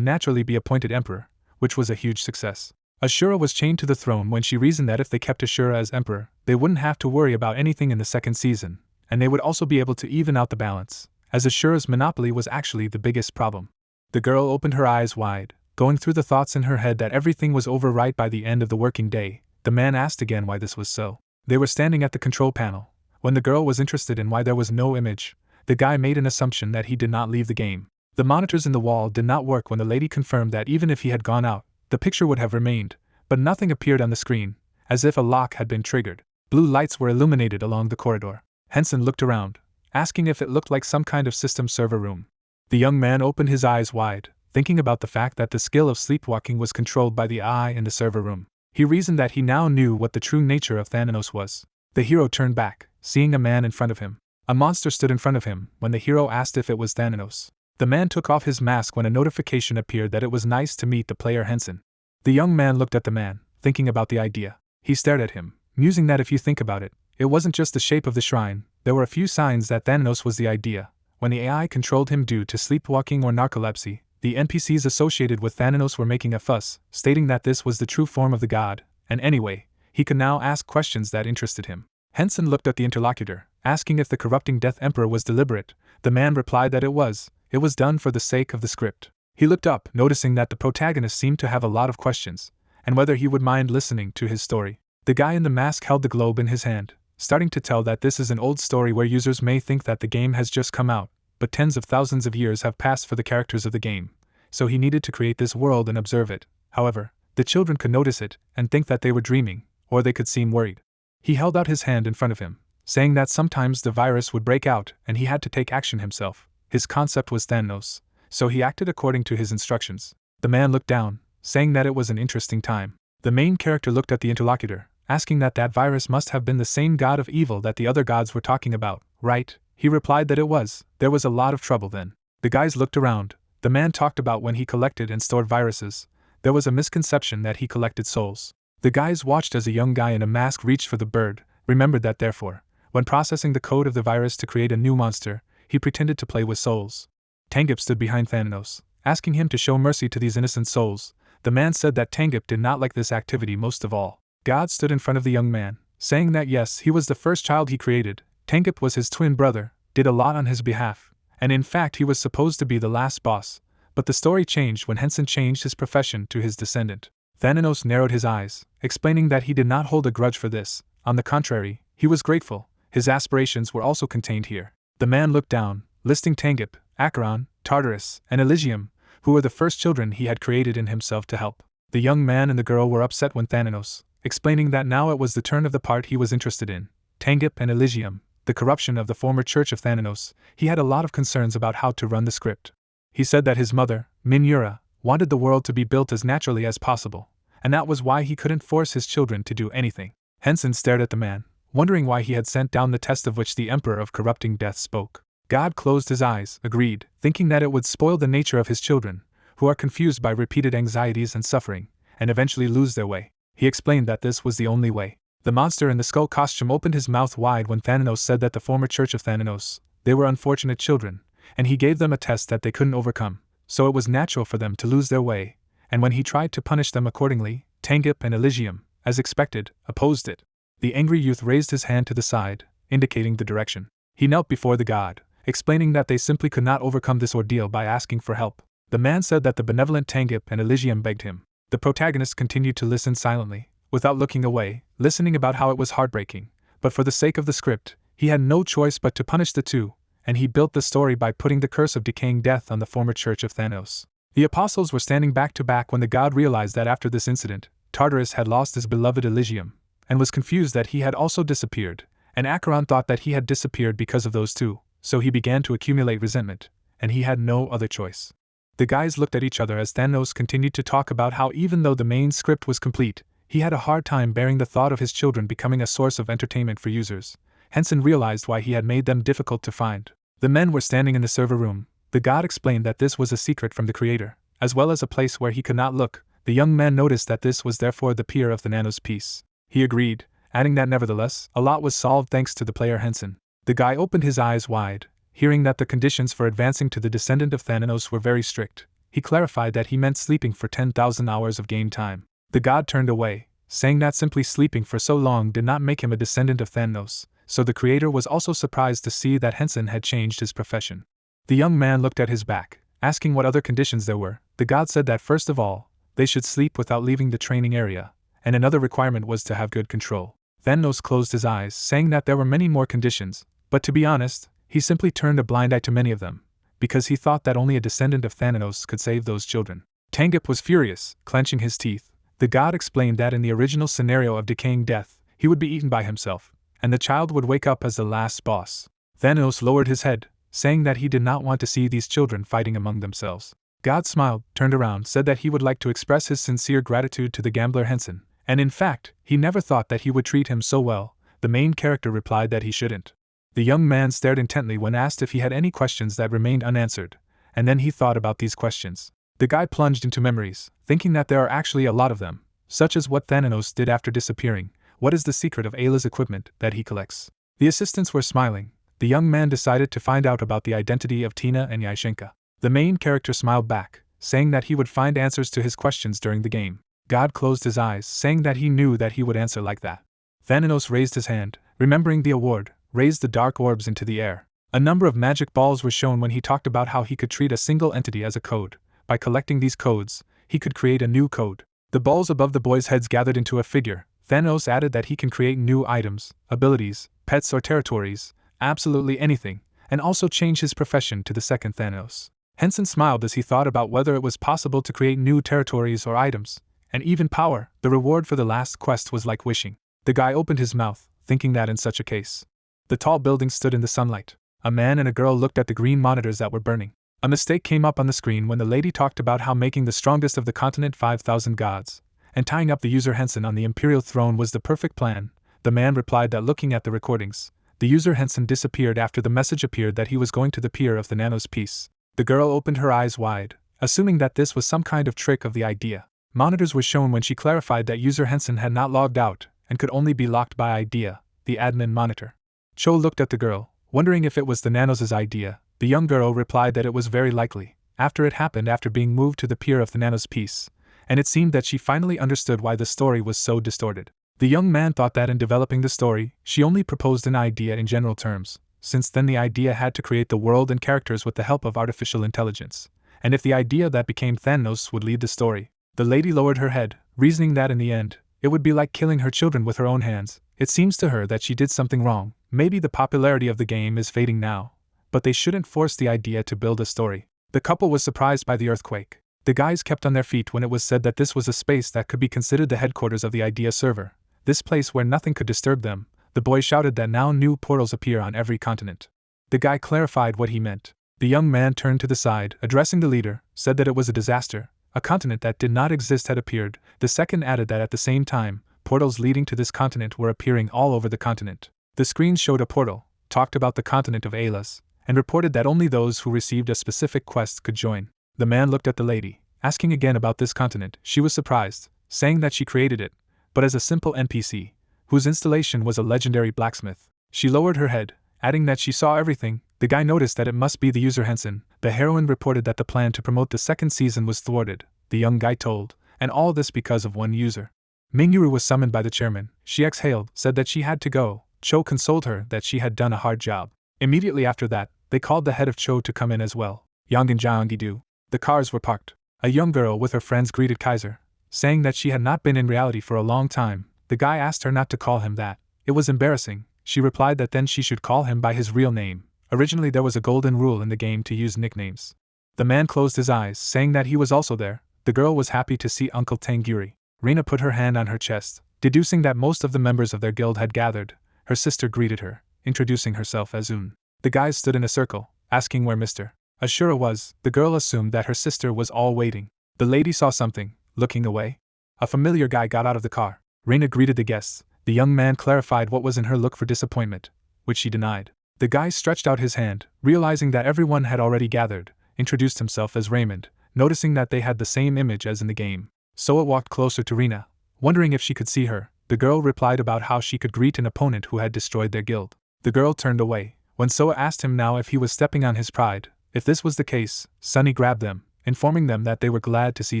naturally be appointed emperor, which was a huge success. Ashura was chained to the throne when she reasoned that if they kept Ashura as emperor, they wouldn't have to worry about anything in the second season, and they would also be able to even out the balance, as Ashura's monopoly was actually the biggest problem. The girl opened her eyes wide, going through the thoughts in her head that everything was over right by the end of the working day. The man asked again why this was so. They were standing at the control panel. When the girl was interested in why there was no image, the guy made an assumption that he did not leave the game. The monitors in the wall did not work when the lady confirmed that even if he had gone out, the picture would have remained, but nothing appeared on the screen, as if a lock had been triggered. Blue lights were illuminated along the corridor. Hensen looked around, asking if it looked like some kind of system server room. The young man opened his eyes wide, thinking about the fact that the skill of sleepwalking was controlled by the eye in the server room. He reasoned that he now knew what the true nature of Thanos was. The hero turned back, seeing a man in front of him. A monster stood in front of him when the hero asked if it was Thanos. The man took off his mask when a notification appeared that it was nice to meet the player Hensen. The young man looked at the man, thinking about the idea. He stared at him, musing that if you think about it, it wasn't just the shape of the shrine. There were a few signs that Thanos was the idea. When the AI controlled him due to sleepwalking or narcolepsy, the NPCs associated with Thanos were making a fuss, stating that this was the true form of the god, and anyway, he could now ask questions that interested him. Hensen looked at the interlocutor, asking if the corrupting Death Emperor was deliberate. The man replied that it was done for the sake of the script. He looked up, noticing that the protagonist seemed to have a lot of questions, and whether he would mind listening to his story. The guy in the mask held the globe in his hand, starting to tell that this is an old story where users may think that the game has just come out, but tens of thousands of years have passed for the characters of the game, so he needed to create this world and observe it. However, the children could notice it and think that they were dreaming, or they could seem worried. He held out his hand in front of him, saying that sometimes the virus would break out and he had to take action himself. His concept was Thanos, so he acted according to his instructions. The man looked down, saying that it was an interesting time. The main character looked at the interlocutor, asking that virus must have been the same god of evil that the other gods were talking about, right? He replied that it was. There was a lot of trouble then. The guys looked around. The man talked about when he collected and stored viruses. There was a misconception that he collected souls. The guys watched as a young guy in a mask reached for the bird, remembered that therefore, when processing the code of the virus to create a new monster, he pretended to play with souls. Tangip stood behind Thanos, asking him to show mercy to these innocent souls. The man said that Tangip did not like this activity most of all. God stood in front of the young man, saying that yes, he was the first child he created. Tangip was his twin brother, did a lot on his behalf, and in fact he was supposed to be the last boss, but the story changed when Hensen changed his profession to his descendant. Thanatos narrowed his eyes, explaining that he did not hold a grudge for this. On the contrary, he was grateful. His aspirations were also contained here. The man looked down, listing Tangip, Acheron, Tartarus, and Elysium, who were the first children he had created in himself to help. The young man and the girl were upset when Thanatos, explaining that now it was the turn of the part he was interested in, Tangip and Elysium, the corruption of the former church of Thanatos. He had a lot of concerns about how to run the script. He said that his mother, Minura, wanted the world to be built as naturally as possible, and that was why he couldn't force his children to do anything. Hensen stared at the man, wondering why he had sent down the test of which the Emperor of Corrupting Death spoke. God closed his eyes, agreed, thinking that it would spoil the nature of his children, who are confused by repeated anxieties and suffering, and eventually lose their way. He explained that this was the only way. The monster in the skull costume opened his mouth wide when Thanatos said that the former church of Thanatos, they were unfortunate children, and he gave them a test that they couldn't overcome, so it was natural for them to lose their way, and when he tried to punish them accordingly, Tangip and Elysium, as expected, opposed it. The angry youth raised his hand to the side, indicating the direction. He knelt before the god, explaining that they simply could not overcome this ordeal by asking for help. The man said that the benevolent Tangip and Elysium begged him. The protagonist continued to listen silently, without looking away, listening about how it was heartbreaking, but for the sake of the script, he had no choice but to punish the two, and he built the story by putting the curse of decaying death on the former church of Thanatos. The apostles were standing back to back when the god realized that after this incident, Tartarus had lost his beloved Elysium, and was confused that he had also disappeared, and Acheron thought that he had disappeared because of those two, so he began to accumulate resentment, and he had no other choice. The guys looked at each other as Thanatos continued to talk about how even though the main script was complete, he had a hard time bearing the thought of his children becoming a source of entertainment for users. Hensen realized why he had made them difficult to find. The men were standing in the server room. The god explained that this was a secret from the creator, as well as a place where he could not look. The young man noticed that this was therefore the pier of the Nano's piece. He agreed, adding that nevertheless, a lot was solved thanks to the player Hensen. The guy opened his eyes wide, hearing that the conditions for advancing to the descendant of Thanatos were very strict. He clarified that he meant sleeping for 10,000 hours of game time. The god turned away, saying that simply sleeping for so long did not make him a descendant of Thanatos, so the creator was also surprised to see that Hensen had changed his profession. The young man looked at his back, asking what other conditions there were. The god said that first of all, they should sleep without leaving the training area, and another requirement was to have good control. Thanatos closed his eyes, saying that there were many more conditions, but to be honest, he simply turned a blind eye to many of them, because he thought that only a descendant of Thanatos could save those children. Tangip was furious, clenching his teeth. The god explained that in the original scenario of decaying death, he would be eaten by himself, and the child would wake up as the last boss. Thanatos lowered his head, saying that he did not want to see these children fighting among themselves. God smiled, turned around, said that he would like to express his sincere gratitude to the gambler Hensen, and in fact, he never thought that he would treat him so well. The main character replied that he shouldn't. The young man stared intently when asked if he had any questions that remained unanswered, and then he thought about these questions. The guy plunged into memories, thinking that there are actually a lot of them, such as what Thanatos did after disappearing. What is the secret of Ayla's equipment that he collects? The assistants were smiling. The young man decided to find out about the identity of Tina and Yashenka. The main character smiled back, saying that he would find answers to his questions during the game. God closed his eyes, saying that he knew that he would answer like that. Thanatos raised his hand, remembering the award, raised the dark orbs into the air. A number of magic balls were shown when he talked about how he could treat a single entity as a code. By collecting these codes, he could create a new code. The balls above the boys' heads gathered into a figure. Thanatos added that he can create new items, abilities, pets or territories, absolutely anything, and also change his profession to the second Thanatos. Hensen smiled as he thought about whether it was possible to create new territories or items, and even power. The reward for the last quest was like wishing. The guy opened his mouth, thinking that in such a case. The tall building stood in the sunlight. A man and a girl looked at the green monitors that were burning. A mistake came up on the screen when the lady talked about how making the strongest of the continent 5,000 gods, and tying up the user Hensen on the Imperial throne was the perfect plan. The man replied that looking at the recordings, the user Hensen disappeared after the message appeared that he was going to the pier of the Nano's piece. The girl opened her eyes wide, assuming that this was some kind of trick of the idea. Monitors were shown when she clarified that user Hensen had not logged out, and could only be locked by idea, the admin monitor. Cho looked at the girl, wondering if it was the Nanos' idea. The young girl replied that it was very likely, after it happened after being moved to the pier of the Nanos piece, and it seemed that she finally understood why the story was so distorted. The young man thought that in developing the story, she only proposed an idea in general terms, since then the idea had to create the world and characters with the help of artificial intelligence, and if the idea that became Thanos would lead the story. The lady lowered her head, reasoning that in the end, it would be like killing her children with her own hands. It seems to her that she did something wrong. Maybe the popularity of the game is fading now, but they shouldn't force the idea to build a story. The couple was surprised by the earthquake. The guys kept on their feet when it was said that this was a space that could be considered the headquarters of the idea server, this place where nothing could disturb them. The boy shouted that now new portals appear on every continent. The guy clarified what he meant. The young man turned to the side, addressing the leader, said that it was a disaster. A continent that did not exist had appeared. The second added that at the same time, portals leading to this continent were appearing all over the continent. The screen showed a portal, talked about the continent of Aylas, and reported that only those who received a specific quest could join. The man looked at the lady, asking again about this continent. She was surprised, saying that she created it, but as a simple NPC, whose installation was a legendary blacksmith. She lowered her head, adding that she saw everything. The guy noticed that it must be the user Hensen. The heroine reported that the plan to promote the second season was thwarted, the young guy told, and all this because of one user. Mingyuru was summoned by the chairman. She exhaled, said that she had to go. Cho consoled her that she had done a hard job. Immediately after that, they called the head of Cho to come in as well. Yongin Jianggidu. The cars were parked. A young girl with her friends greeted Kaiser, saying that she had not been in reality for a long time. The guy asked her not to call him that. It was embarrassing. She replied that then she should call him by his real name. Originally there was a golden rule in the game to use nicknames. The man closed his eyes, saying that he was also there. The girl was happy to see Uncle Tangiri. Rina put her hand on her chest, deducing that most of the members of their guild had gathered. Her sister greeted her, introducing herself as Un. The guys stood in a circle, asking where Mr. Ashura was. The girl assumed that her sister was all waiting. The lady saw something, looking away. A familiar guy got out of the car. Rina greeted the guests. The young man clarified what was in her look for disappointment, which she denied. The guy stretched out his hand, realizing that everyone had already gathered, introduced himself as Raymond, noticing that they had the same image as in the game. Soa walked closer to Rina, wondering if she could see her. The girl replied about how she could greet an opponent who had destroyed their guild. The girl turned away. When Soa asked him now if he was stepping on his pride, if this was the case, Sunny grabbed them, informing them that they were glad to see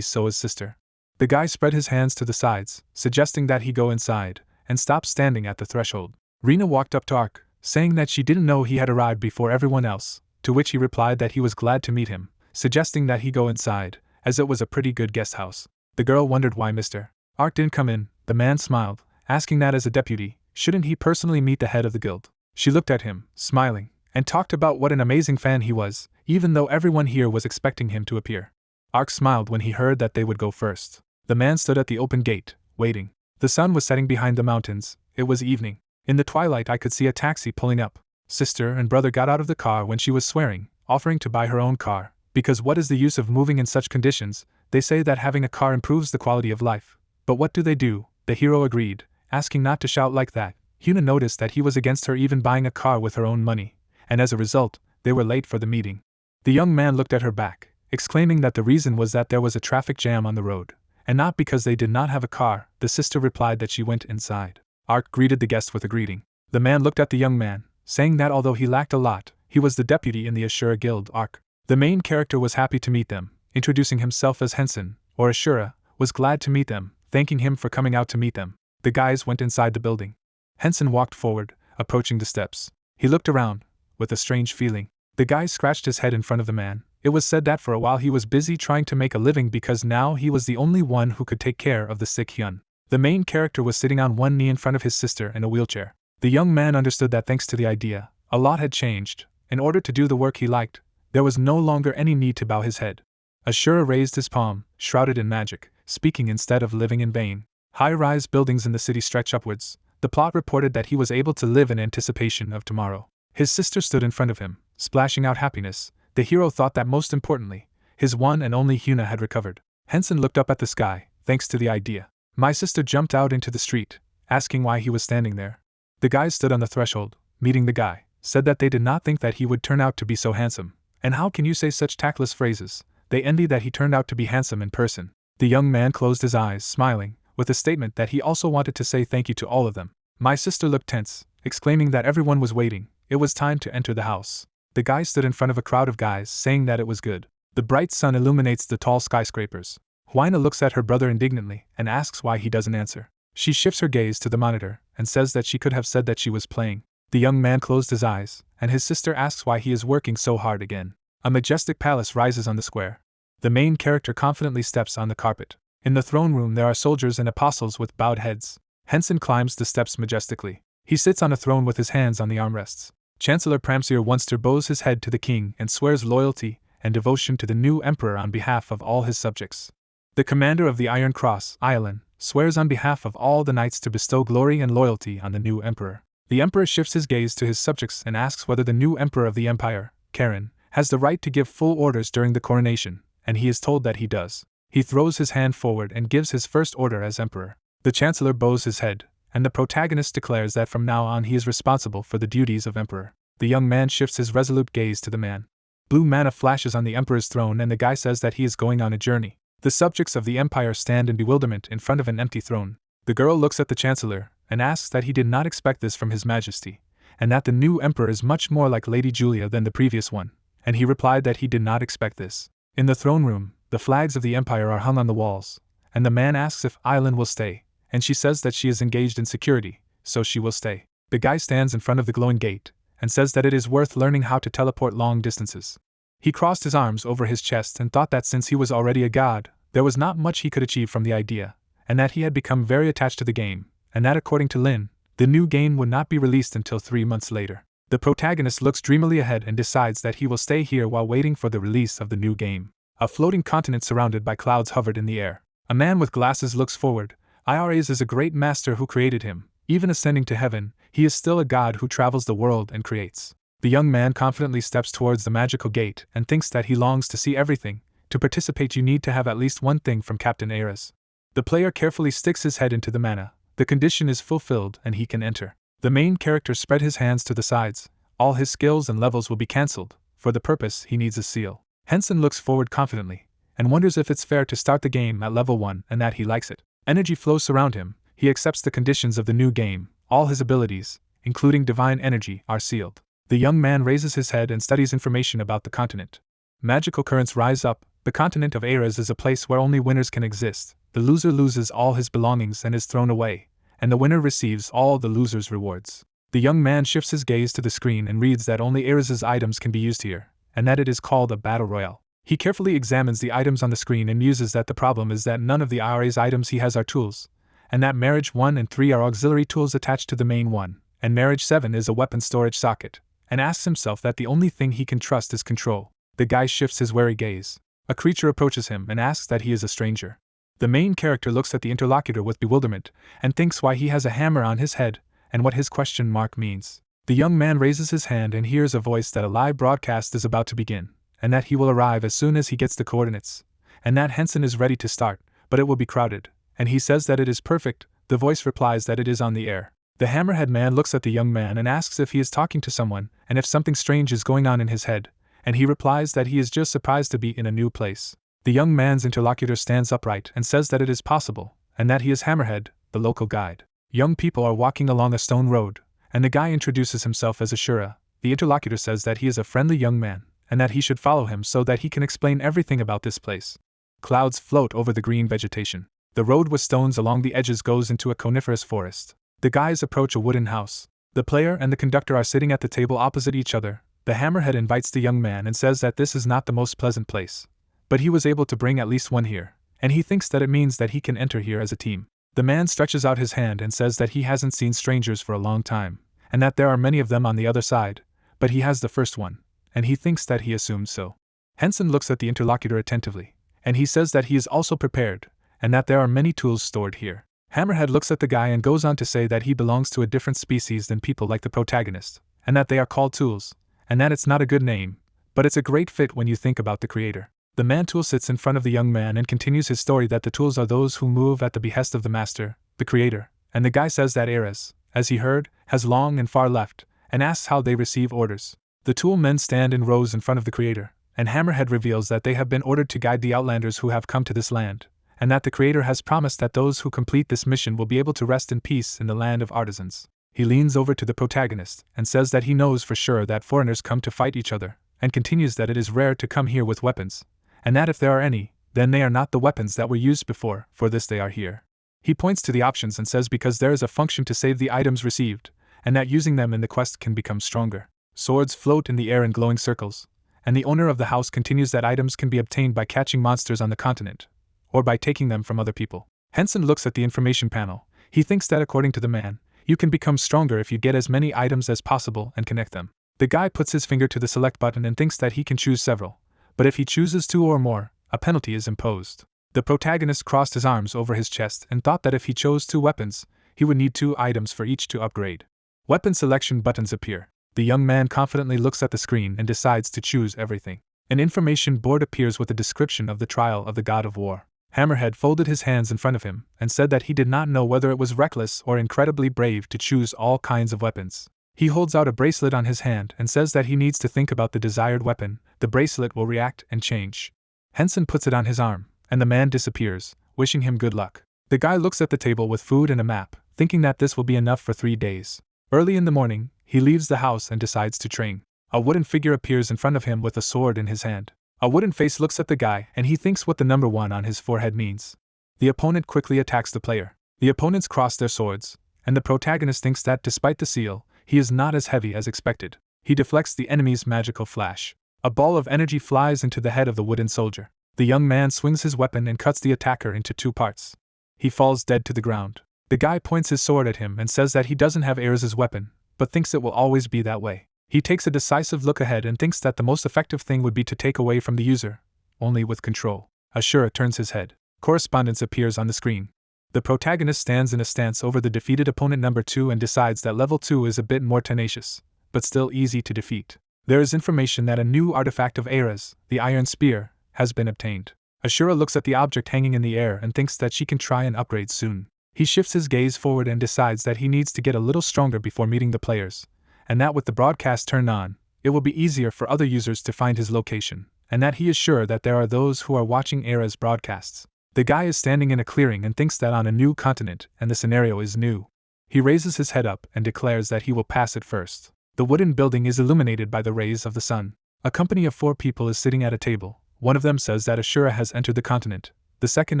Soa's sister. The guy spread his hands to the sides, suggesting that he go inside, and stop standing at the threshold. Rina walked up to Ark, saying that she didn't know he had arrived before everyone else, to which he replied that he was glad to meet him, suggesting that he go inside, as it was a pretty good guest house. The girl wondered why Mr. Ark didn't come in. The man smiled, asking that as a deputy, shouldn't he personally meet the head of the guild? She looked at him, smiling, and talked about what an amazing fan he was, even though everyone here was expecting him to appear. Ark smiled when he heard that they would go first. The man stood at the open gate, waiting. The sun was setting behind the mountains. It was evening. In the twilight I could see a taxi pulling up. Sister and brother got out of the car when she was swearing, offering to buy her own car, because what is the use of moving in such conditions? They say that having a car improves the quality of life. But what do they do? The hero agreed, asking not to shout like that. Hina noticed that he was against her even buying a car with her own money, and as a result, they were late for the meeting. The young man looked at her back, exclaiming that the reason was that there was a traffic jam on the road, and not because they did not have a car. The sister replied that she went inside. Ark greeted the guest with a greeting. The man looked at the young man, saying that although he lacked a lot, he was the deputy in the Ashura Guild. Ark, the main character, was happy to meet them, introducing himself as Hensen, or Ashura, was glad to meet them, thanking him for coming out to meet them. The guys went inside the building. Hensen walked forward, approaching the steps. He looked around, with a strange feeling. The guy scratched his head in front of the man. It was said that for a while he was busy trying to make a living because now he was the only one who could take care of the sick Hyun. The main character was sitting on one knee in front of his sister in a wheelchair. The young man understood that thanks to the idea, a lot had changed. In order to do the work he liked, there was no longer any need to bow his head. Ashura raised his palm, shrouded in magic, speaking instead of living in vain. High-rise buildings in the city stretch upwards. The plot reported that he was able to live in anticipation of tomorrow. His sister stood in front of him, splashing out happiness. The hero thought that most importantly, his one and only Hina had recovered. Hensen looked up at the sky, thanks to the idea. My sister jumped out into the street, asking why he was standing there. The guys stood on the threshold, meeting the guy, said that they did not think that he would turn out to be so handsome. And how can you say such tactless phrases? They envied that he turned out to be handsome in person. The young man closed his eyes, smiling, with a statement that he also wanted to say thank you to all of them. My sister looked tense, exclaiming that everyone was waiting. It was time to enter the house. The guy stood in front of a crowd of guys, saying that it was good. The bright sun illuminates the tall skyscrapers. Hina looks at her brother indignantly and asks why he doesn't answer. She shifts her gaze to the monitor and says that she could have said that she was playing. The young man closed his eyes, and his sister asks why he is working so hard again. A majestic palace rises on the square. The main character confidently steps on the carpet. In the throne room there are soldiers and apostles with bowed heads. Hensen climbs the steps majestically. He sits on a throne with his hands on the armrests. Chancellor Pramsir Wunster bows his head to the king and swears loyalty and devotion to the new emperor on behalf of all his subjects. The commander of the Iron Cross, Ilan, swears on behalf of all the knights to bestow glory and loyalty on the new emperor. The emperor shifts his gaze to his subjects and asks whether the new emperor of the empire, Karen, has the right to give full orders during the coronation, and he is told that he does. He throws his hand forward and gives his first order as emperor. The chancellor bows his head, and the protagonist declares that from now on he is responsible for the duties of emperor. The young man shifts his resolute gaze to the man. Blue mana flashes on the emperor's throne and the guy says that he is going on a journey. The subjects of the empire stand in bewilderment in front of an empty throne. The girl looks at the chancellor and asks that he did not expect this from his majesty, and that the new emperor is much more like Lady Julia than the previous one, and he replied that he did not expect this. In the throne room, the flags of the empire are hung on the walls, and the man asks if Island will stay, and she says that she is engaged in security, so she will stay. The guy stands in front of the glowing gate, and says that it is worth learning how to teleport long distances. He crossed his arms over his chest and thought that since he was already a god, there was not much he could achieve from the idea, and that he had become very attached to the game, and that according to Lin, the new game would not be released until 3 months later. The protagonist looks dreamily ahead and decides that he will stay here while waiting for the release of the new game. A floating continent surrounded by clouds hovered in the air. A man with glasses looks forward. Iras is a great master who created him. Even ascending to heaven, he is still a god who travels the world and creates. The young man confidently steps towards the magical gate and thinks that he longs to see everything. To participate you need to have at least one thing from Captain Ares. The player carefully sticks his head into the mana. The condition is fulfilled and he can enter. The main character spread his hands to the sides. All his skills and levels will be cancelled. For the purpose he needs a seal. Hensen looks forward confidently, and wonders if it's fair to start the game at level 1 and that he likes it. Energy flows around him, he accepts the conditions of the new game, all his abilities, including divine energy, are sealed. The young man raises his head and studies information about the continent. Magical currents rise up, the continent of Ares is a place where only winners can exist. The loser loses all his belongings and is thrown away, and the winner receives all the loser's rewards. The young man shifts his gaze to the screen and reads that only Ares' items can be used here, and that it is called a battle royale. He carefully examines the items on the screen and muses that the problem is that none of the Ares items he has are tools, and that Marriage 1 and 3 are auxiliary tools attached to the main one, and Marriage 7 is a weapon storage socket, and asks himself that the only thing he can trust is control. The guy shifts his wary gaze. A creature approaches him and asks that he is a stranger. The main character looks at the interlocutor with bewilderment, and thinks why he has a hammer on his head, and what his question mark means. The young man raises his hand and hears a voice that a live broadcast is about to begin, and that he will arrive as soon as he gets the coordinates, and that Hensen is ready to start, but it will be crowded, and he says that it is perfect. The voice replies that it is on the air. The hammerhead man looks at the young man and asks if he is talking to someone, and if something strange is going on in his head, and he replies that he is just surprised to be in a new place. The young man's interlocutor stands upright and says that it is possible, and that he is Hammerhead, the local guide. Young people are walking along a stone road, and the guy introduces himself as Ashura. The interlocutor says that he is a friendly young man, and that he should follow him so that he can explain everything about this place. Clouds float over the green vegetation. The road with stones along the edges goes into a coniferous forest. The guys approach a wooden house. The player and the conductor are sitting at the table opposite each other. The hammerhead invites the young man and says that this is not the most pleasant place, but he was able to bring at least one here, and he thinks that it means that he can enter here as a team. The man stretches out his hand and says that he hasn't seen strangers for a long time, and that there are many of them on the other side, but he has the first one, and he thinks that he assumes so. Hensen looks at the interlocutor attentively, and he says that he is also prepared, and that there are many tools stored here. Hammerhead looks at the guy and goes on to say that he belongs to a different species than people like the protagonist, and that they are called tools, and that it's not a good name, but it's a great fit when you think about the creator. The man-tool sits in front of the young man and continues his story that the tools are those who move at the behest of the master, the creator, and the guy says that Ares, as he heard, has long and far left, and asks how they receive orders. The tool men stand in rows in front of the creator, and Hammerhead reveals that they have been ordered to guide the outlanders who have come to this land, and that the creator has promised that those who complete this mission will be able to rest in peace in the land of artisans. He leans over to the protagonist and says that he knows for sure that foreigners come to fight each other, and continues that it is rare to come here with weapons, and that if there are any, then they are not the weapons that were used before, for this they are here. He points to the options and says because there is a function to save the items received, and that using them in the quest can become stronger. Swords float in the air in glowing circles, and the owner of the house continues that items can be obtained by catching monsters on the continent, or by taking them from other people. Hensen looks at the information panel. He thinks that according to the man, you can become stronger if you get as many items as possible and connect them. The guy puts his finger to the select button and thinks that he can choose several, but if he chooses 2 or more, a penalty is imposed. The protagonist crossed his arms over his chest and thought that if he chose 2 weapons, he would need 2 items for each to upgrade. Weapon selection buttons appear. The young man confidently looks at the screen and decides to choose everything. An information board appears with a description of the trial of the god of war. Hammerhead folded his hands in front of him and said that he did not know whether it was reckless or incredibly brave to choose all kinds of weapons. He holds out a bracelet on his hand and says that he needs to think about the desired weapon. The bracelet will react and change. Hensen puts it on his arm, and the man disappears, wishing him good luck. The guy looks at the table with food and a map, thinking that this will be enough for 3 days. Early in the morning, he leaves the house and decides to train. A wooden figure appears in front of him with a sword in his hand. A wooden face looks at the guy and he thinks what the number 1 on his forehead means. The opponent quickly attacks the player. The opponents cross their swords, and the protagonist thinks that despite the seal, he is not as heavy as expected. He deflects the enemy's magical flash. A ball of energy flies into the head of the wooden soldier. The young man swings his weapon and cuts the attacker into 2 parts. He falls dead to the ground. The guy points his sword at him and says that he doesn't have air as his weapon, but thinks it will always be that way. He takes a decisive look ahead and thinks that the most effective thing would be to take away from the user, only with control. Ashura turns his head. Correspondence appears on the screen. The protagonist stands in a stance over the defeated opponent number 2 and decides that level 2 is a bit more tenacious, but still easy to defeat. There is information that a new artifact of Era's, the Iron Spear, has been obtained. Ashura looks at the object hanging in the air and thinks that she can try and upgrade soon. He shifts his gaze forward and decides that he needs to get a little stronger before meeting the players, and that with the broadcast turned on, it will be easier for other users to find his location, and that he is sure that there are those who are watching Era's broadcasts. The guy is standing in a clearing and thinks that on a new continent, and the scenario is new. He raises his head up and declares that he will pass it first. The wooden building is illuminated by the rays of the sun. A company of 4 people is sitting at a table. One of them says that Ashura has entered the continent. The second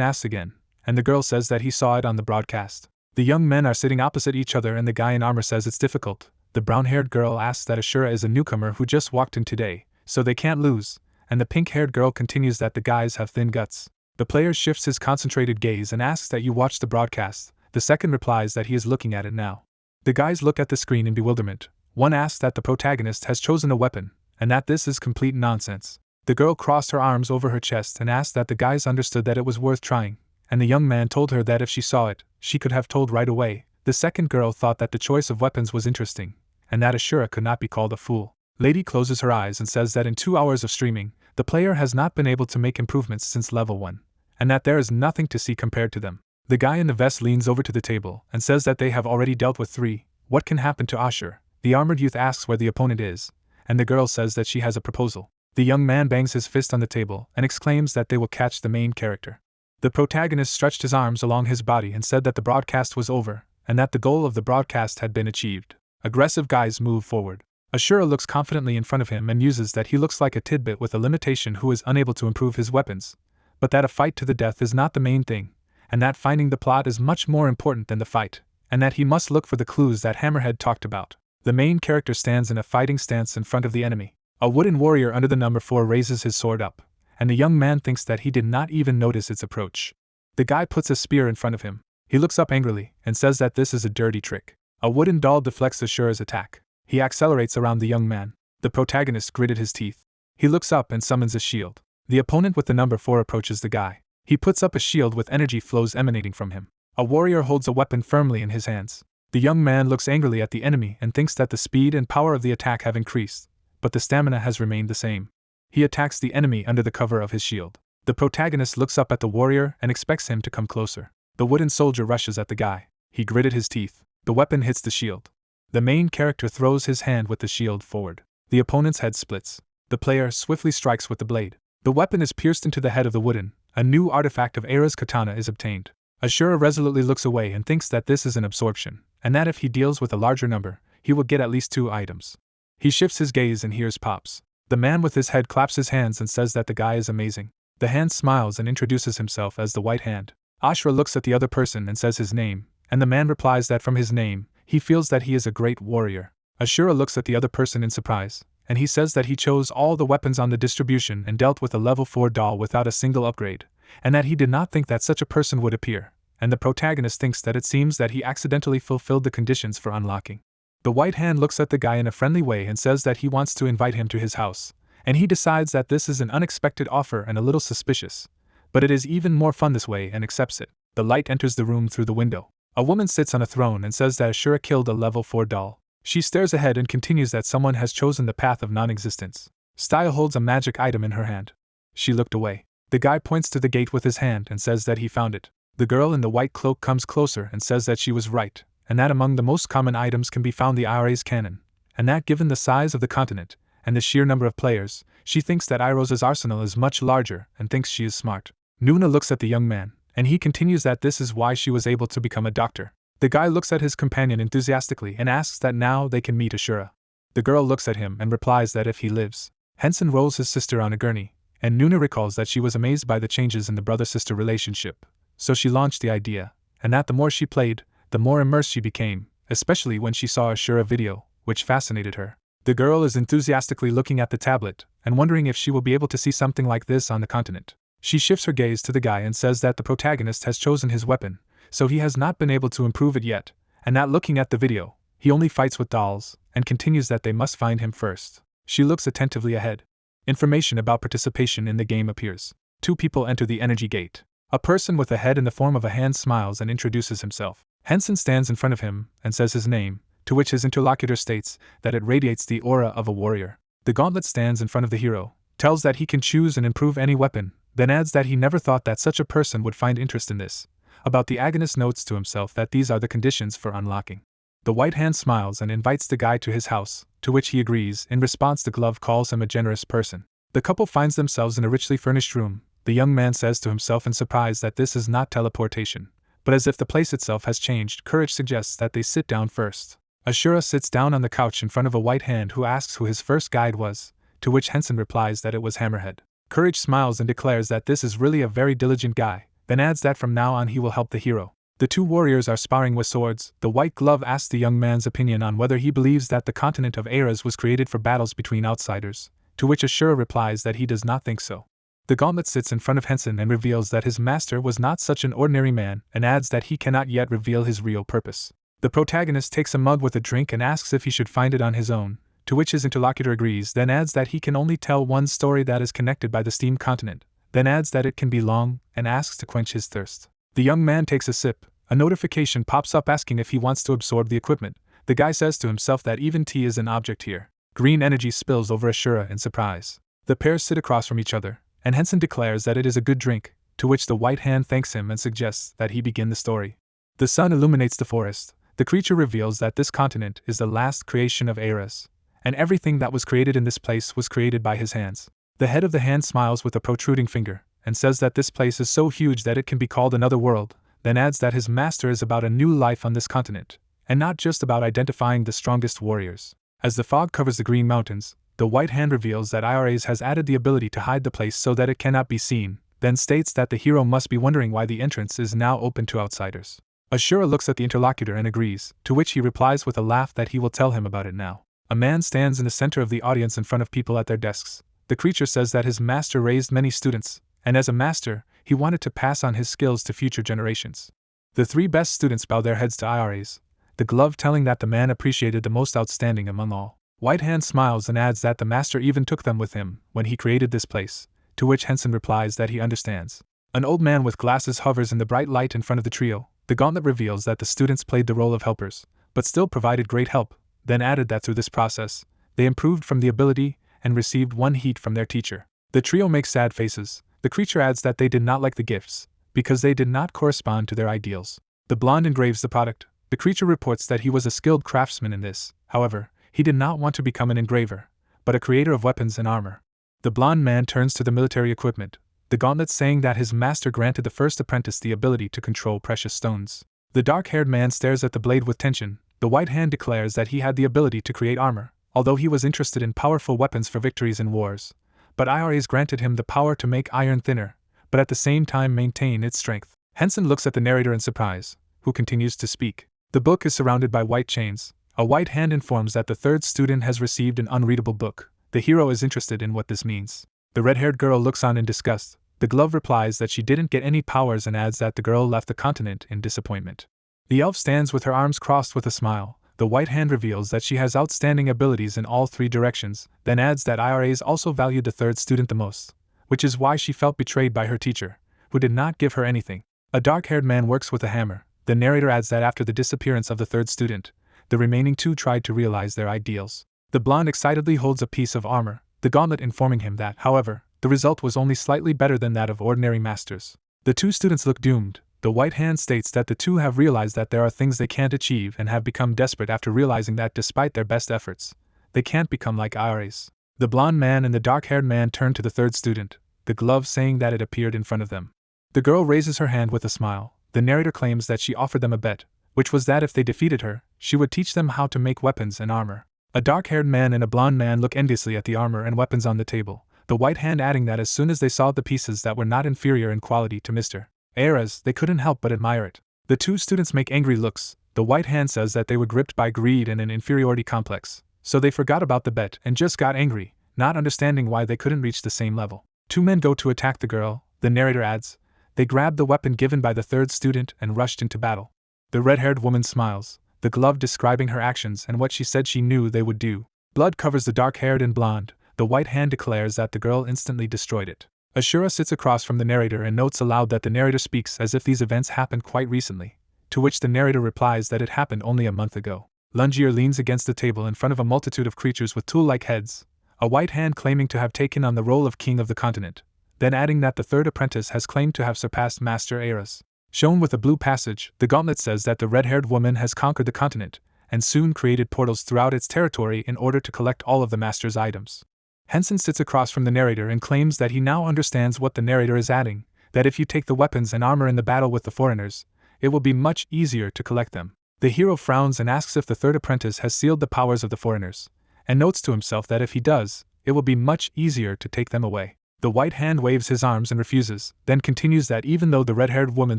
asks again, and the girl says that he saw it on the broadcast. The young men are sitting opposite each other and the guy in armor says it's difficult. The brown-haired girl asks that Ashura is a newcomer who just walked in today, so they can't lose, and the pink-haired girl continues that the guys have thin guts. The player shifts his concentrated gaze and asks that you watch the broadcast. The second replies that he is looking at it now. The guys look at the screen in bewilderment. One asks that the protagonist has chosen a weapon, and that this is complete nonsense. The girl crossed her arms over her chest and asked that the guys understood that it was worth trying, and the young man told her that if she saw it, she could have told right away. The second girl thought that the choice of weapons was interesting, and that Ashura could not be called a fool. Lady closes her eyes and says that in 2 hours of streaming, the player has not been able to make improvements since level 1, and that there is nothing to see compared to them. The guy in the vest leans over to the table and says that they have already dealt with 3. What can happen to Ashur? The armored youth asks where the opponent is, and the girl says that she has a proposal. The young man bangs his fist on the table and exclaims that they will catch the main character. The protagonist stretched his arms along his body and said that the broadcast was over, and that the goal of the broadcast had been achieved. Aggressive guys move forward. Ashura looks confidently in front of him and muses that he looks like a tidbit with a limitation who is unable to improve his weapons, but that a fight to the death is not the main thing, and that finding the plot is much more important than the fight, and that he must look for the clues that Hammerhead talked about. The main character stands in a fighting stance in front of the enemy. A wooden warrior under the number 4 raises his sword up, and the young man thinks that he did not even notice its approach. The guy puts a spear in front of him. He looks up angrily and says that this is a dirty trick. A wooden doll deflects Ashura's attack. He accelerates around the young man. The protagonist gritted his teeth. He looks up and summons a shield. The opponent with the number 4 approaches the guy. He puts up a shield with energy flows emanating from him. A warrior holds a weapon firmly in his hands. The young man looks angrily at the enemy and thinks that the speed and power of the attack have increased, but the stamina has remained the same. He attacks the enemy under the cover of his shield. The protagonist looks up at the warrior and expects him to come closer. The wooden soldier rushes at the guy. He gritted his teeth. The weapon hits the shield. The main character throws his hand with the shield forward. The opponent's head splits. The player swiftly strikes with the blade. The weapon is pierced into the head of the wooden. A new artifact of Era's katana is obtained. Ashura resolutely looks away and thinks that this is an absorption, and that if he deals with a larger number, he will get at least 2 items. He shifts his gaze and hears pops. The man with his head claps his hands and says that the guy is amazing. The hand smiles and introduces himself as the White Hand. Ashura looks at the other person and says his name, and the man replies that from his name, he feels that he is a great warrior. Ashura looks at the other person in surprise, and he says that he chose all the weapons on the distribution and dealt with a level 4 doll without a single upgrade, and that he did not think that such a person would appear, and the protagonist thinks that it seems that he accidentally fulfilled the conditions for unlocking. The White Hand looks at the guy in a friendly way and says that he wants to invite him to his house, and he decides that this is an unexpected offer and a little suspicious, but it is even more fun this way and accepts it. The light enters the room through the window. A woman sits on a throne and says that Ashura killed a level 4 doll. She stares ahead and continues that someone has chosen the path of non-existence. Style holds a magic item in her hand. She looked away. The guy points to the gate with his hand and says that he found it. The girl in the white cloak comes closer and says that she was right, and that among the most common items can be found the IRA's cannon, and that given the size of the continent, and the sheer number of players, she thinks that Irosa's arsenal is much larger and thinks she is smart. Nuna looks at the young man, and he continues that this is why she was able to become a doctor. The guy looks at his companion enthusiastically and asks that now they can meet Ashura. The girl looks at him and replies that if he lives. Hensen rolls his sister on a gurney, and Nuna recalls that she was amazed by the changes in the brother-sister relationship, so she launched the idea, and that the more she played, the more immersed she became, especially when she saw Ashura video, which fascinated her. The girl is enthusiastically looking at the tablet, and wondering if she will be able to see something like this on the continent. She shifts her gaze to the guy and says that the protagonist has chosen his weapon, so he has not been able to improve it yet, and that looking at the video, he only fights with dolls, and continues that they must find him first. She looks attentively ahead. Information about participation in the game appears. 2 people enter the energy gate. A person with a head in the form of a hand smiles and introduces himself. Hensen stands in front of him and says his name, to which his interlocutor states that it radiates the aura of a warrior. The gauntlet stands in front of the hero, tells that he can choose and improve any weapon, then adds that he never thought that such a person would find interest in this. About the agonist notes to himself that these are the conditions for unlocking. The White Hand smiles and invites the guy to his house, to which he agrees. In response, the glove calls him a generous person. The couple finds themselves in a richly furnished room. The young man says to himself in surprise that this is not teleportation, but as if the place itself has changed. Courage suggests that they sit down first. Ashura sits down on the couch in front of a White Hand who asks who his first guide was, to which Hensen replies that it was Hammerhead. Courage smiles and declares that this is really a very diligent guy, then adds that from now on he will help the hero. The 2 warriors are sparring with swords. The white glove asks the young man's opinion on whether he believes that the continent of Ares was created for battles between outsiders, to which Ashura replies that he does not think so. The gauntlet sits in front of Hensen and reveals that his master was not such an ordinary man, and adds that he cannot yet reveal his real purpose. The protagonist takes a mug with a drink and asks if he should find it on his own, to which his interlocutor agrees, then adds that he can only tell one story that is connected by the steam continent, then adds that it can be long, and asks to quench his thirst. The young man takes a sip. A notification pops up asking if he wants to absorb the equipment. The guy says to himself that even tea is an object here. Green energy spills over Ashura in surprise. The pair sit across from each other, and Hensen declares that it is a good drink, to which the White Hand thanks him and suggests that he begin the story. The sun illuminates the forest. The creature reveals that this continent is the last creation of Ares, and everything that was created in this place was created by his hands. The head of the hand smiles with a protruding finger, and says that this place is so huge that it can be called another world, then adds that his master is about a new life on this continent, and not just about identifying the strongest warriors. As the fog covers the green mountains, the White Hand reveals that IRAs has added the ability to hide the place so that it cannot be seen, then states that the hero must be wondering why the entrance is now open to outsiders. Ashura looks at the interlocutor and agrees, to which he replies with a laugh that he will tell him about it now. A man stands in the center of the audience in front of people at their desks. The creature says that his master raised many students, and as a master, he wanted to pass on his skills to future generations. The 3 best students bow their heads to IRAs, the glove telling that the man appreciated the most outstanding among all. White Hand smiles and adds that the master even took them with him when he created this place, to which Hensen replies that he understands. An old man with glasses hovers in the bright light in front of the trio. The gauntlet reveals that the students played the role of helpers, but still provided great help, then added that through this process, they improved from the ability and received 1 heat from their teacher. The trio makes sad faces. The creature adds that they did not like the gifts, because they did not correspond to their ideals. The blonde engraves the product. The creature reports that he was a skilled craftsman in this, however, he did not want to become an engraver, but a creator of weapons and armor. The blonde man turns to the military equipment, the gauntlet saying that his master granted the first apprentice the ability to control precious stones. The dark-haired man stares at the blade with tension. The White Hand declares that he had the ability to create armor, although he was interested in powerful weapons for victories in wars. But IRAs granted him the power to make iron thinner, but at the same time maintain its strength. Hensen looks at the narrator in surprise, who continues to speak. The book is surrounded by white chains. A white hand informs that the third student has received an unreadable book. The hero is interested in what this means. The red-haired girl looks on in disgust. The glove replies that she didn't get any powers and adds that the girl left the continent in disappointment. The elf stands with her arms crossed with a smile. The white hand reveals that she has outstanding abilities in all three directions, then adds that IRAs also valued the third student the most, which is why she felt betrayed by her teacher, who did not give her anything. A dark-haired man works with a hammer. The narrator adds that after the disappearance of the third student, the remaining two tried to realize their ideals. The blonde excitedly holds a piece of armor, the gauntlet informing him that, however, the result was only slightly better than that of ordinary masters. The two students look doomed. The white hand states that the two have realized that there are things they can't achieve and have become desperate after realizing that despite their best efforts, they can't become like IRAs. The blonde man and the dark-haired man turn to the third student, the glove saying that it appeared in front of them. The girl raises her hand with a smile. The narrator claims that she offered them a bet, which was that if they defeated her, she would teach them how to make weapons and armor. A dark-haired man and a blonde man look enviously at the armor and weapons on the table, the white hand adding that as soon as they saw the pieces that were not inferior in quality to Mr. Era's, they couldn't help but admire it. The two students make angry looks. The white hand says that they were gripped by greed and an inferiority complex, so they forgot about the bet and just got angry, not understanding why they couldn't reach the same level. Two men go to attack the girl, the narrator adds. They grabbed the weapon given by the third student and rushed into battle. The red-haired woman smiles, the glove describing her actions and what she said she knew they would do. Blood covers the dark-haired and blonde. The white hand declares that the girl instantly destroyed it. Ashura sits across from the narrator and notes aloud that the narrator speaks as if these events happened quite recently, to which the narrator replies that it happened only a month ago. Lungier leans against the table in front of a multitude of creatures with tool-like heads, a white hand claiming to have taken on the role of king of the continent, then adding that the third apprentice has claimed to have surpassed Master Era's. Shown with a blue passage, the gauntlet says that the red-haired woman has conquered the continent, and soon created portals throughout its territory in order to collect all of the master's items. Hensen sits across from the narrator and claims that he now understands what the narrator is adding, that if you take the weapons and armor in the battle with the foreigners, it will be much easier to collect them. The hero frowns and asks if the third apprentice has sealed the powers of the foreigners, and notes to himself that if he does, it will be much easier to take them away. The white hand waves his arms and refuses, then continues that even though the red-haired woman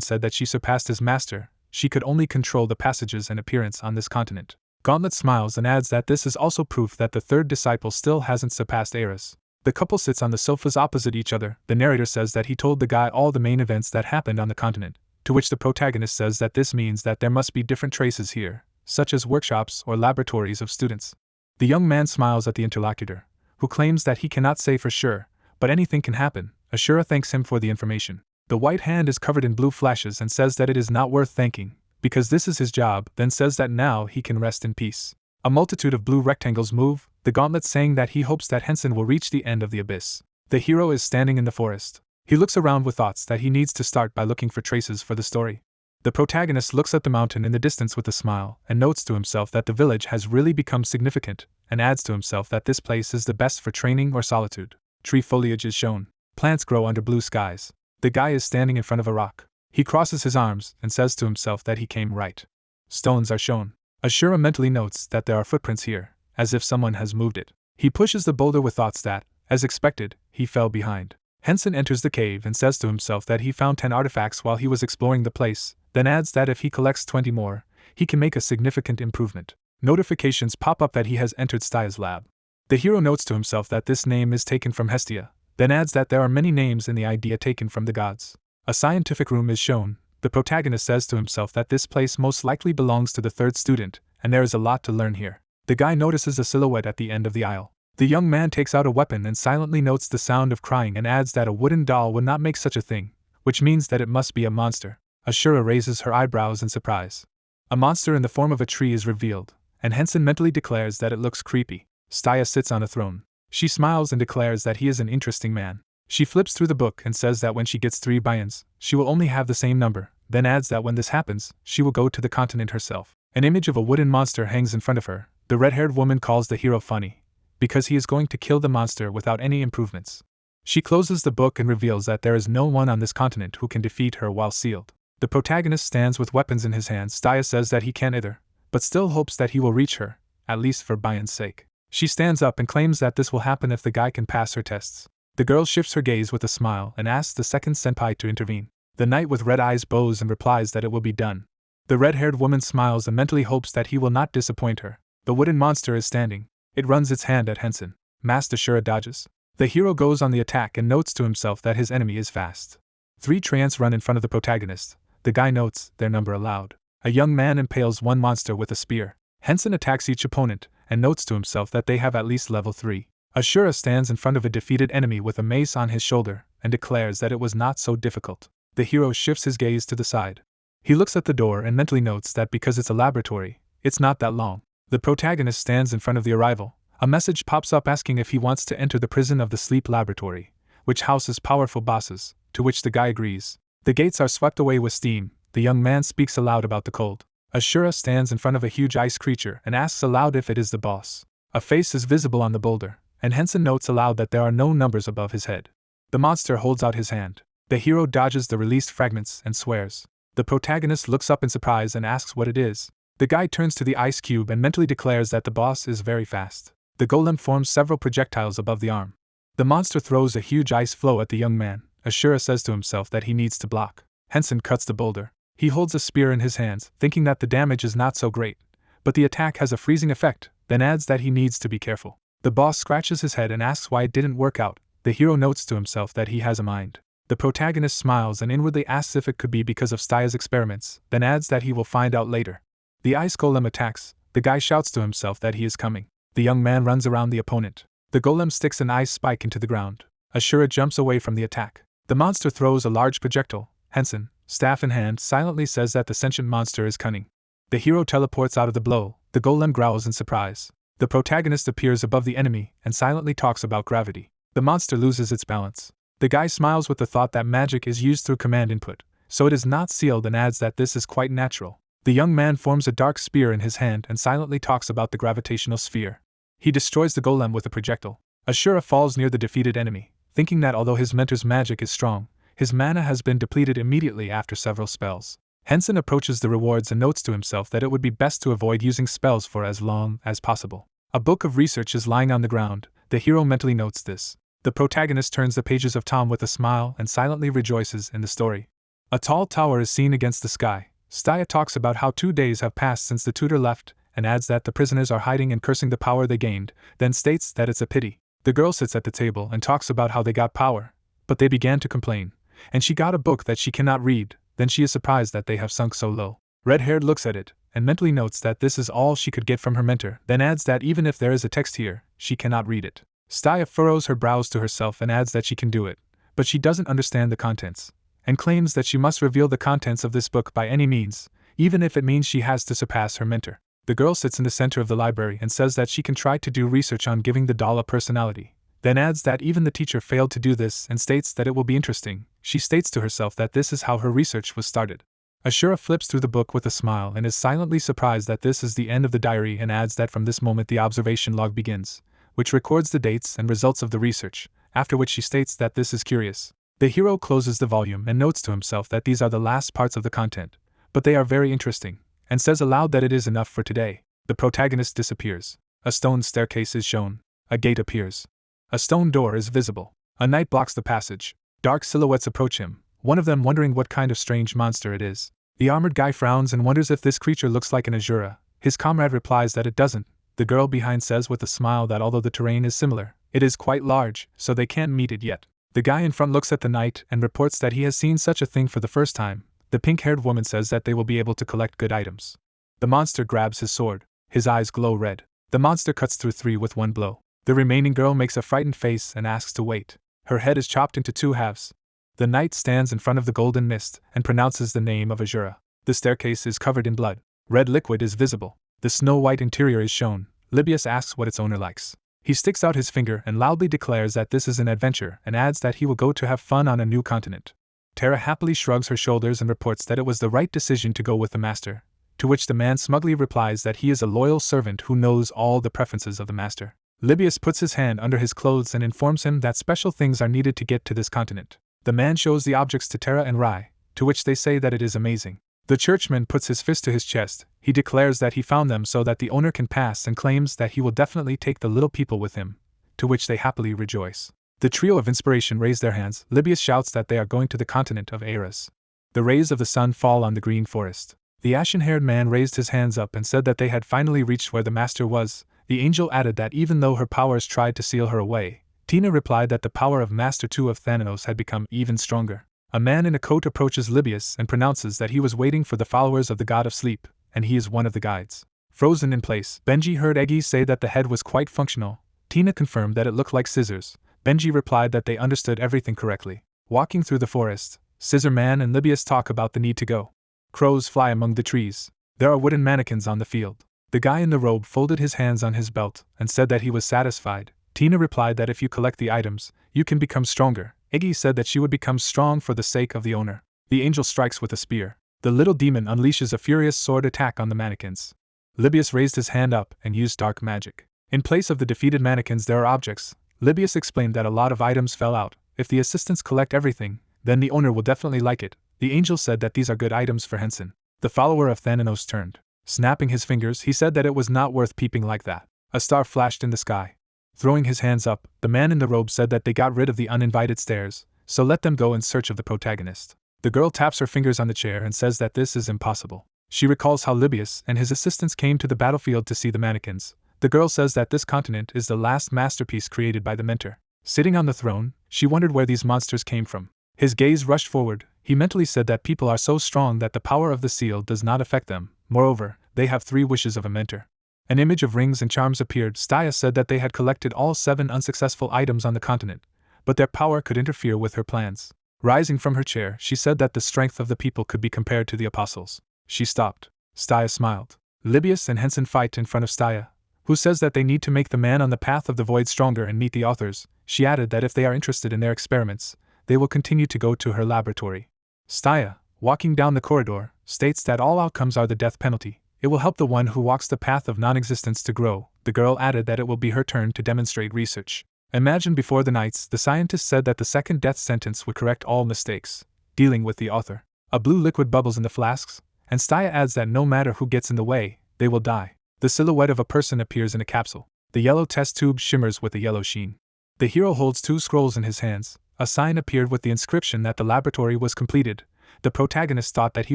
said that she surpassed his master, she could only control the passages and appearance on this continent. Gauntlet smiles and adds that this is also proof that the third disciple still hasn't surpassed Era's. The couple sits on the sofas opposite each other. The narrator says that he told the guy all the main events that happened on the continent, to which the protagonist says that this means that there must be different traces here, such as workshops or laboratories of students. The young man smiles at the interlocutor, who claims that he cannot say for sure, but anything can happen. Ashura thanks him for the information. The white hand is covered in blue flashes and says that it is not worth thanking, because this is his job, then says that now he can rest in peace. A multitude of blue rectangles move, the gauntlet saying that he hopes that Hensen will reach the end of the abyss. The hero is standing in the forest. He looks around with thoughts that he needs to start by looking for traces for the story. The protagonist looks at the mountain in the distance with a smile, and notes to himself that the village has really become significant, and adds to himself that this place is the best for training or solitude. Tree foliage is shown. Plants grow under blue skies. The guy is standing in front of a rock. He crosses his arms and says to himself that he came right. Stones are shown. Ashura mentally notes that there are footprints here, as if someone has moved it. He pushes the boulder with thoughts that, as expected, he fell behind. Hensen enters the cave and says to himself that he found 10 artifacts while he was exploring the place, then adds that if he collects 20 more, he can make a significant improvement. Notifications pop up that he has entered Stya's lab. The hero notes to himself that this name is taken from Hestia, then adds that there are many names in the idea taken from the gods. A scientific room is shown. The protagonist says to himself that this place most likely belongs to the third student, and there is a lot to learn here. The guy notices a silhouette at the end of the aisle. The young man takes out a weapon and silently notes the sound of crying and adds that a wooden doll would not make such a thing, which means that it must be a monster. Ashura raises her eyebrows in surprise. A monster in the form of a tree is revealed, and Hensen mentally declares that it looks creepy. Stya sits on a throne. She smiles and declares that he is an interesting man. She flips through the book and says that when she gets 3 buy-ins, she will only have the same number, then adds that when this happens, she will go to the continent herself. An image of a wooden monster hangs in front of her. The red-haired woman calls the hero funny, because he is going to kill the monster without any improvements. She closes the book and reveals that there is no one on this continent who can defeat her while sealed. The protagonist stands with weapons in his hands. Stya says that he can't either, but still hopes that he will reach her, at least for buy-in's sake. She stands up and claims that this will happen if the guy can pass her tests. The girl shifts her gaze with a smile and asks the second senpai to intervene. The knight with red eyes bows and replies that it will be done. The red-haired woman smiles and mentally hopes that he will not disappoint her. The wooden monster is standing. It runs its hand at Hensen. Master Ashura dodges. The hero goes on the attack and notes to himself that his enemy is fast. 3 treants run in front of the protagonist. The guy notes their number aloud. A young man impales one monster with a spear. Hensen attacks each opponent, and notes to himself that they have at least level 3. Ashura stands in front of a defeated enemy with a mace on his shoulder, and declares that it was not so difficult. The hero shifts his gaze to the side. He looks at the door and mentally notes that because it's a laboratory, it's not that long. The protagonist stands in front of the arrival. A message pops up asking if he wants to enter the prison of the sleep laboratory, which houses powerful bosses, to which the guy agrees. The gates are swept away with steam. The young man speaks aloud about the cold. Ashura stands in front of a huge ice creature and asks aloud if it is the boss. A face is visible on the boulder, and Hensen notes aloud that there are no numbers above his head. The monster holds out his hand. The hero dodges the released fragments and swears. The protagonist looks up in surprise and asks what it is. The guy turns to the ice cube and mentally declares that the boss is very fast. The golem forms several projectiles above the arm. The monster throws a huge ice floe at the young man. Ashura says to himself that he needs to block. Hensen cuts the boulder. He holds a spear in his hands, thinking that the damage is not so great, but the attack has a freezing effect, then adds that he needs to be careful. The boss scratches his head and asks why it didn't work out. The hero notes to himself that he has a mind. The protagonist smiles and inwardly asks if it could be because of Stya's experiments, then adds that he will find out later. The ice golem attacks. The guy shouts to himself that he is coming. The young man runs around the opponent. The golem sticks an ice spike into the ground. Ashura jumps away from the attack. The monster throws a large projectile. Hensen, staff in hand, silently says that the sentient monster is cunning. The hero teleports out of the blow. The golem growls in surprise. The protagonist appears above the enemy and silently talks about gravity. The monster loses its balance. The guy smiles with the thought that magic is used through command input, so it is not sealed, and adds that this is quite natural. The young man forms a dark spear in his hand and silently talks about the gravitational sphere. He destroys the golem with a projectile. Ashura falls near the defeated enemy, thinking that although his mentor's magic is strong, his mana has been depleted immediately after several spells. Hensen approaches the rewards and notes to himself that it would be best to avoid using spells for as long as possible. A book of research is lying on the ground. The hero mentally notes this. The protagonist turns the pages of Tom with a smile and silently rejoices in the story. A tall tower is seen against the sky. Stya talks about how 2 days have passed since the tutor left, and adds that the prisoners are hiding and cursing the power they gained, then states that it's a pity. The girl sits at the table and talks about how they got power, but they began to complain, and she got a book that she cannot read, then she is surprised that they have sunk so low. Red-haired looks at it, and mentally notes that this is all she could get from her mentor, then adds that even if there is a text here, she cannot read it. Stya furrows her brows to herself and adds that she can do it, but she doesn't understand the contents, and claims that she must reveal the contents of this book by any means, even if it means she has to surpass her mentor. The girl sits in the center of the library and says that she can try to do research on giving the doll a personality, then adds that even the teacher failed to do this and states that it will be interesting. She states to herself that this is how her research was started. Ashura flips through the book with a smile and is silently surprised that this is the end of the diary, and adds that from this moment the observation log begins, which records the dates and results of the research, after which she states that this is curious. The hero closes the volume and notes to himself that these are the last parts of the content, but they are very interesting, and says aloud that it is enough for today. The protagonist disappears. A stone staircase is shown. A gate appears. A stone door is visible. A knight blocks the passage. Dark silhouettes approach him, one of them wondering what kind of strange monster it is. The armored guy frowns and wonders if this creature looks like an Ashura. His comrade replies that it doesn't. The girl behind says with a smile that although the terrain is similar, it is quite large, so they can't meet it yet. The guy in front looks at the knight and reports that he has seen such a thing for the first time. The pink-haired woman says that they will be able to collect good items. The monster grabs his sword. His eyes glow red. The monster cuts through 3 with 1 blow. The remaining girl makes a frightened face and asks to wait. Her head is chopped into 2 halves. The knight stands in front of the golden mist and pronounces the name of Ashura. The staircase is covered in blood. Red liquid is visible. The snow-white interior is shown. Libius asks what its owner likes. He sticks out his finger and loudly declares that this is an adventure, and adds that he will go to have fun on a new continent. Terra happily shrugs her shoulders and reports that it was the right decision to go with the master, to which the man smugly replies that he is a loyal servant who knows all the preferences of the master. Libius puts his hand under his clothes and informs him that special things are needed to get to this continent. The man shows the objects to Terra and Rai, to which they say that it is amazing. The churchman puts his fist to his chest. He declares that he found them so that the owner can pass, and claims that he will definitely take the little people with him, to which they happily rejoice. The trio of inspiration raise their hands. Libius shouts that they are going to the continent of Ares. The rays of the sun fall on the green forest. The ashen-haired man raised his hands up and said that they had finally reached where the master was. The angel added that even though her powers tried to seal her away, Tina replied that the power of Master 2 of Thanos had become even stronger. A man in a coat approaches Libius and pronounces that he was waiting for the followers of the god of sleep, and he is one of the guides. Frozen in place, Benji heard Eggy say that the head was quite functional. Tina confirmed that it looked like scissors. Benji replied that they understood everything correctly. Walking through the forest, Scissor Man and Libius talk about the need to go. Crows fly among the trees. There are wooden mannequins on the field. The guy in the robe folded his hands on his belt and said that he was satisfied. Tina replied that if you collect the items, you can become stronger. Iggy said that she would become strong for the sake of the owner. The angel strikes with a spear. The little demon unleashes a furious sword attack on the mannequins. Libius raised his hand up and used dark magic. In place of the defeated mannequins there are objects. Libius explained that a lot of items fell out. If the assistants collect everything, then the owner will definitely like it. The angel said that these are good items for Hensen. The follower of Thanatos turned. Snapping his fingers, he said that it was not worth peeping like that. A star flashed in the sky. Throwing his hands up, the man in the robe said that they got rid of the uninvited stairs, so let them go in search of the protagonist. The girl taps her fingers on the chair and says that this is impossible. She recalls how Libius and his assistants came to the battlefield to see the mannequins. The girl says that this continent is the last masterpiece created by the mentor. Sitting on the throne, she wondered where these monsters came from. His gaze rushed forward. He mentally said that people are so strong that the power of the seal does not affect them. Moreover, they have 3 wishes of a mentor. An image of rings and charms appeared. Staya said that they had collected all 7 unsuccessful items on the continent, but their power could interfere with her plans. Rising from her chair, she said that the strength of the people could be compared to the apostles. She stopped. Staya smiled. Libius and Hensen fight in front of Staya, who says that they need to make the man on the path of the void stronger and meet the authors. She added that if they are interested in their experiments, they will continue to go to her laboratory. Staya, walking down the corridor, states that all outcomes are the death penalty. It will help the one who walks the path of non-existence to grow. The girl added that it will be her turn to demonstrate research. Imagine before the Knights, the scientist said that the second death sentence would correct all mistakes, dealing with the author. A blue liquid bubbles in the flasks, and Staya adds that no matter who gets in the way, they will die. The silhouette of a person appears in a capsule. The yellow test tube shimmers with a yellow sheen. The hero holds 2 scrolls in his hands. A sign appeared with the inscription that the laboratory was completed. The protagonist thought that he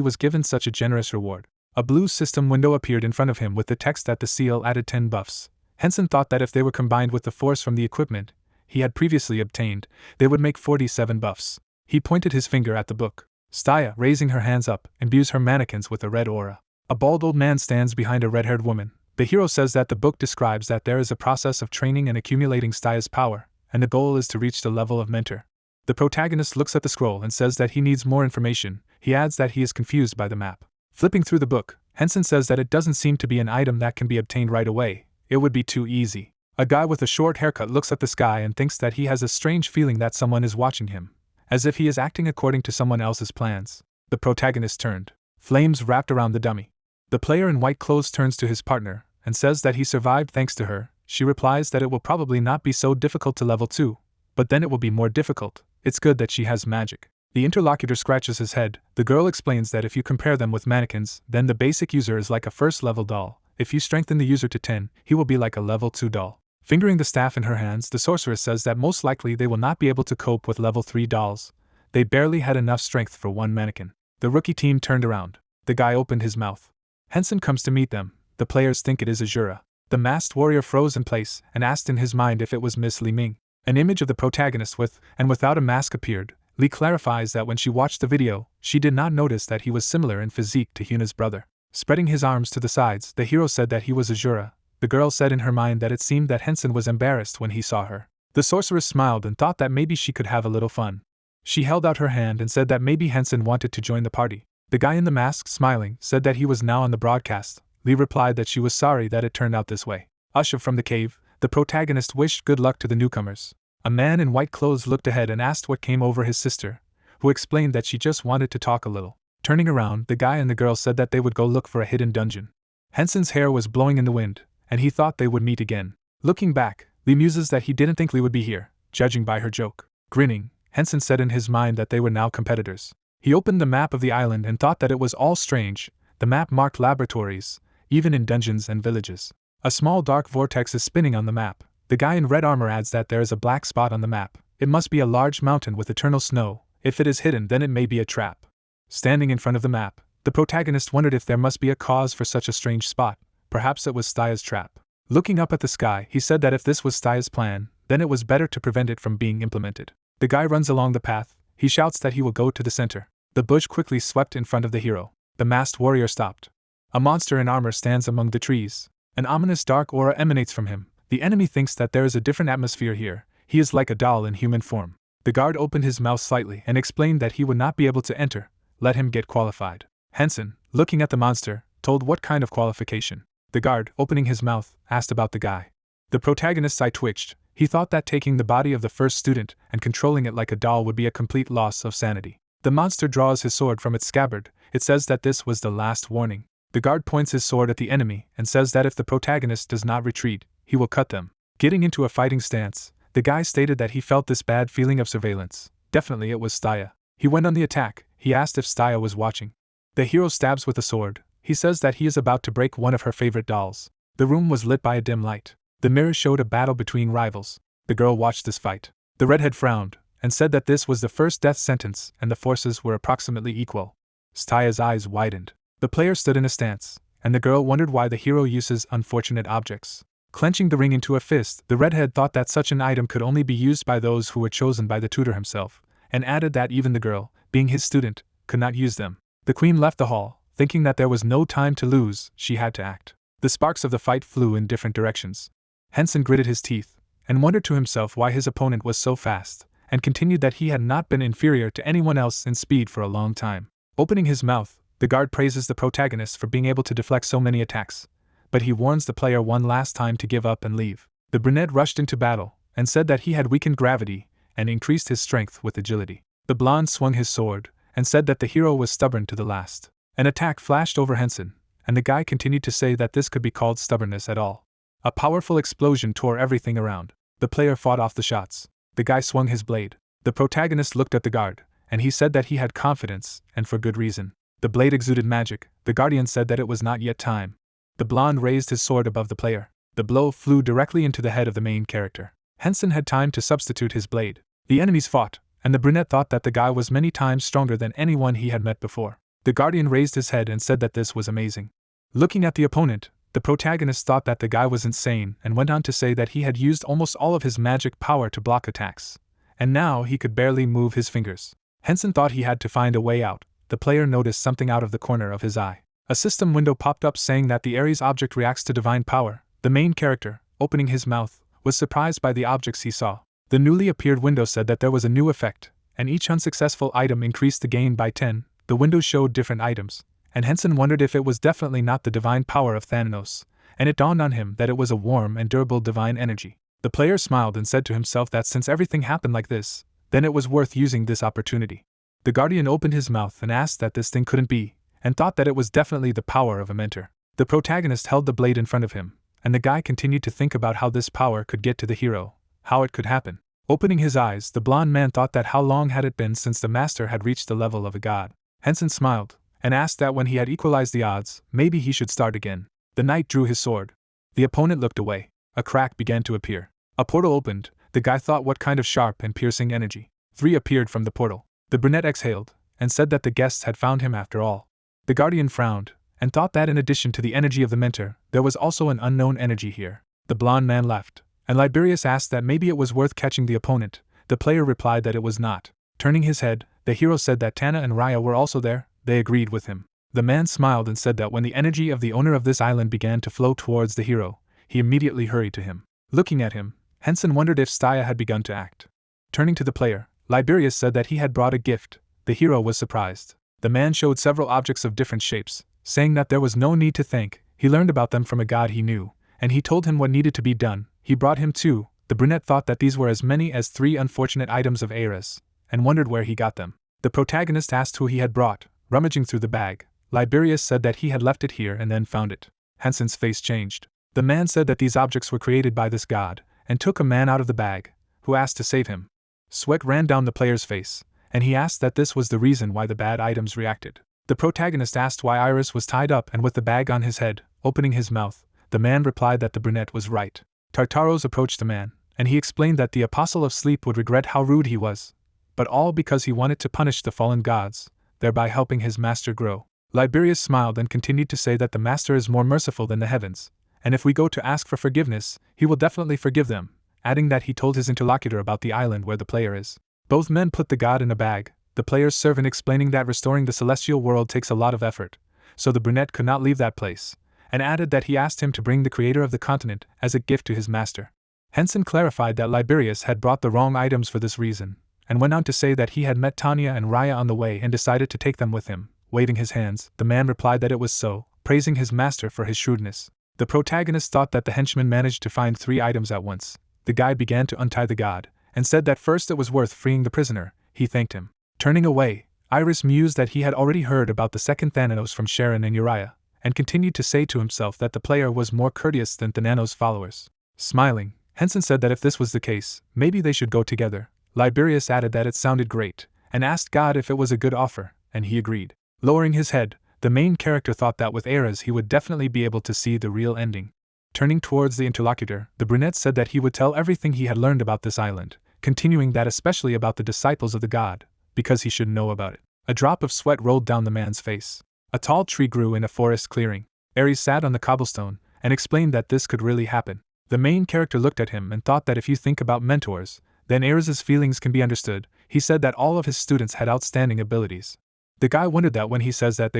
was given such a generous reward. A blue system window appeared in front of him with the text that the seal added 10 buffs. Hensen thought that if they were combined with the force from the equipment he had previously obtained, they would make 47 buffs. He pointed his finger at the book. Staya, raising her hands up, imbues her mannequins with a red aura. A bald old man stands behind a red-haired woman. The hero says that the book describes that there is a process of training and accumulating Staya's power, and the goal is to reach the level of mentor. The protagonist looks at the scroll and says that he needs more information. He adds that he is confused by the map. Flipping through the book, Hensen says that it doesn't seem to be an item that can be obtained right away. It would be too easy. A guy with a short haircut looks at the sky and thinks that he has a strange feeling that someone is watching him, as if he is acting according to someone else's plans. The protagonist turned. Flames wrapped around the dummy. The player in white clothes turns to his partner and says that he survived thanks to her. She replies that it will probably not be so difficult to level 2, but then it will be more difficult. It's good that she has magic. The interlocutor scratches his head. The girl explains that if you compare them with mannequins, then the basic user is like a first-level doll. If you strengthen the user to 10, he will be like a level 2 doll. Fingering the staff in her hands, the sorceress says that most likely they will not be able to cope with level 3 dolls. They barely had enough strength for one mannequin. The rookie team turned around. The guy opened his mouth. Hensen comes to meet them. The players think it is Azura. The masked warrior froze in place and asked in his mind if it was Miss Li Ming. An image of the protagonist with and without a mask appeared. Li clarifies that when she watched the video, she did not notice that he was similar in physique to Hina's brother. Spreading his arms to the sides, the hero said that he was Azura. The girl said in her mind that it seemed that Hensen was embarrassed when he saw her. The sorceress smiled and thought that maybe she could have a little fun. She held out her hand and said that maybe Hensen wanted to join the party. The guy in the mask, smiling, said that he was now on the broadcast. Li replied that she was sorry that it turned out this way. Ushered from the cave, the protagonist wished good luck to the newcomers. A man in white clothes looked ahead and asked what came over his sister, who explained that she just wanted to talk a little. Turning around, the guy and the girl said that they would go look for a hidden dungeon. Hensen's hair was blowing in the wind, and he thought they would meet again. Looking back, Li muses that he didn't think Li would be here, judging by her joke. Grinning, Hensen said in his mind that they were now competitors. He opened the map of the island and thought that it was all strange. The map marked laboratories, even in dungeons and villages. A small dark vortex is spinning on the map. The guy in red armor adds that there is a black spot on the map. It must be a large mountain with eternal snow. If it is hidden, then it may be a trap. Standing in front of the map, The protagonist wondered if there must be a cause for such a strange spot. Perhaps it was Stya's trap. Looking up at the sky, he said that if this was Stya's plan, then it was better to prevent it from being implemented. The guy runs along the path. He shouts that he will go to the center. The bush quickly swept in front of the hero. The masked warrior stopped. A monster in armor stands among the trees. An ominous dark aura emanates from him. The enemy thinks that there is a different atmosphere here. He is like a doll in human form. The guard opened his mouth slightly and explained that he would not be able to enter. Let him get qualified. Hensen, looking at the monster, told what kind of qualification. The guard, opening his mouth, asked about the guy. The protagonist's eye twitched. He thought that taking the body of the first student and controlling it like a doll would be a complete loss of sanity. The monster draws his sword from its scabbard. It says that this was the last warning. The guard points his sword at the enemy and says that if the protagonist does not retreat, he will cut them. Getting into a fighting stance, the guy stated that he felt this bad feeling of surveillance. Definitely it was Stya. He went on the attack. He asked if Stya was watching. The hero stabs with a sword. He says that he is about to break one of her favorite dolls. The room was lit by a dim light. The mirror showed a battle between rivals. The girl watched this fight. The redhead frowned and said that this was the first death sentence and the forces were approximately equal. Stya's eyes widened. The player stood in a stance, and the girl wondered why the hero uses unfortunate objects. Clenching the ring into a fist, the redhead thought that such an item could only be used by those who were chosen by the tutor himself, and added that even the girl, being his student, could not use them. The queen left the hall, thinking that there was no time to lose. She had to act. The sparks of the fight flew in different directions. Hensen gritted his teeth, and wondered to himself why his opponent was so fast, and continued that he had not been inferior to anyone else in speed for a long time. Opening his mouth, the guard praises the protagonist for being able to deflect so many attacks, but he warns the player one last time to give up and leave. The brunette rushed into battle, and said that he had weakened gravity, and increased his strength with agility. The blonde swung his sword, and said that the hero was stubborn to the last. An attack flashed over Hensen, and the guy continued to say that this could be called stubbornness at all. A powerful explosion tore everything around. The player fought off the shots. The guy swung his blade. The protagonist looked at the guard, and he said that he had confidence, and for good reason. The blade exuded magic. The guardian said that it was not yet time. The blonde raised his sword above the player. The blow flew directly into the head of the main character. Hensen had time to substitute his blade. The enemies fought, and the brunette thought that the guy was many times stronger than anyone he had met before. The guardian raised his head and said that this was amazing. Looking at the opponent, the protagonist thought that the guy was insane and went on to say that he had used almost all of his magic power to block attacks, and now he could barely move his fingers. Hensen thought he had to find a way out. The player noticed something out of the corner of his eye. A system window popped up saying that the Ares object reacts to divine power. The main character, opening his mouth, was surprised by the objects he saw. The newly appeared window said that there was a new effect, and each unsuccessful item increased the gain by 10. The window showed different items, and Hensen wondered if it was definitely not the divine power of Thanatos, and it dawned on him that it was a warm and durable divine energy. The player smiled and said to himself that since everything happened like this, then it was worth using this opportunity. The guardian opened his mouth and asked that this thing couldn't be, and thought that it was definitely the power of a mentor. The protagonist held the blade in front of him, and the guy continued to think about how this power could get to the hero, how it could happen. Opening his eyes, the blonde man thought that how long had it been since the master had reached the level of a god. Hensen smiled, and asked that when he had equalized the odds, maybe he should start again. The knight drew his sword. The opponent looked away. A crack began to appear. A portal opened. The guy thought what kind of sharp and piercing energy. 3 appeared from the portal. The brunette exhaled, and said that the guests had found him after all. The guardian frowned, and thought that in addition to the energy of the mentor, there was also an unknown energy here. The blonde man left, and Liberius asked that maybe it was worth catching the opponent. The player replied that it was not. Turning his head, the hero said that Tana and Raya were also there. They agreed with him. The man smiled and said that when the energy of the owner of this island began to flow towards the hero, he immediately hurried to him. Looking at him, Hensen wondered if Stya had begun to act. Turning to the player, Liberius said that he had brought a gift. The hero was surprised. The man showed several objects of different shapes, saying that there was no need to thank. He learned about them from a god he knew, and he told him what needed to be done. He brought him 2. The brunette thought that these were as many as 3 unfortunate items of Ares, and wondered where he got them. The protagonist asked who he had brought. Rummaging through the bag, Liberius said that he had left it here and then found it. Hensen's face changed. The man said that these objects were created by this god, and took a man out of the bag, who asked to save him. Sweat ran down the player's face, and he asked that this was the reason why the bad items reacted. The protagonist asked why Iris was tied up and with the bag on his head. Opening his mouth, the man replied that the brunette was right. Tartaros approached the man, and he explained that the Apostle of Sleep would regret how rude he was, but all because he wanted to punish the fallen gods, thereby helping his master grow. Liberius smiled and continued to say that the master is more merciful than the heavens, and if we go to ask for forgiveness, he will definitely forgive them, adding that he told his interlocutor about the island where the player is. Both men put the god in a bag, the player's servant explaining that restoring the celestial world takes a lot of effort, so the brunette could not leave that place, and added that he asked him to bring the creator of the continent as a gift to his master. Hensen clarified that Liberius had brought the wrong items for this reason, and went on to say that he had met Tanya and Raya on the way and decided to take them with him. Waving his hands, the man replied that it was so, praising his master for his shrewdness. The protagonist thought that the henchman managed to find 3 items at once. The guide began to untie the god, and said that first it was worth freeing the prisoner. He thanked him. Turning away, Iris mused that he had already heard about the second Thanatos from Sharon and Uriah, and continued to say to himself that the player was more courteous than Thanatos' followers. Smiling, Hensen said that if this was the case, maybe they should go together. Liberius added that it sounded great, and asked God if it was a good offer, and he agreed. Lowering his head, the main character thought that with Ares he would definitely be able to see the real ending. Turning towards the interlocutor, the brunette said that he would tell everything he had learned about this island, continuing that especially about the disciples of the god, because he should know about it. A drop of sweat rolled down the man's face. A tall tree grew in a forest clearing. Ares sat on the cobblestone, and explained that this could really happen. The main character looked at him and thought that if you think about mentors, then Ares's feelings can be understood. He said that all of his students had outstanding abilities. The guy wondered that when he says that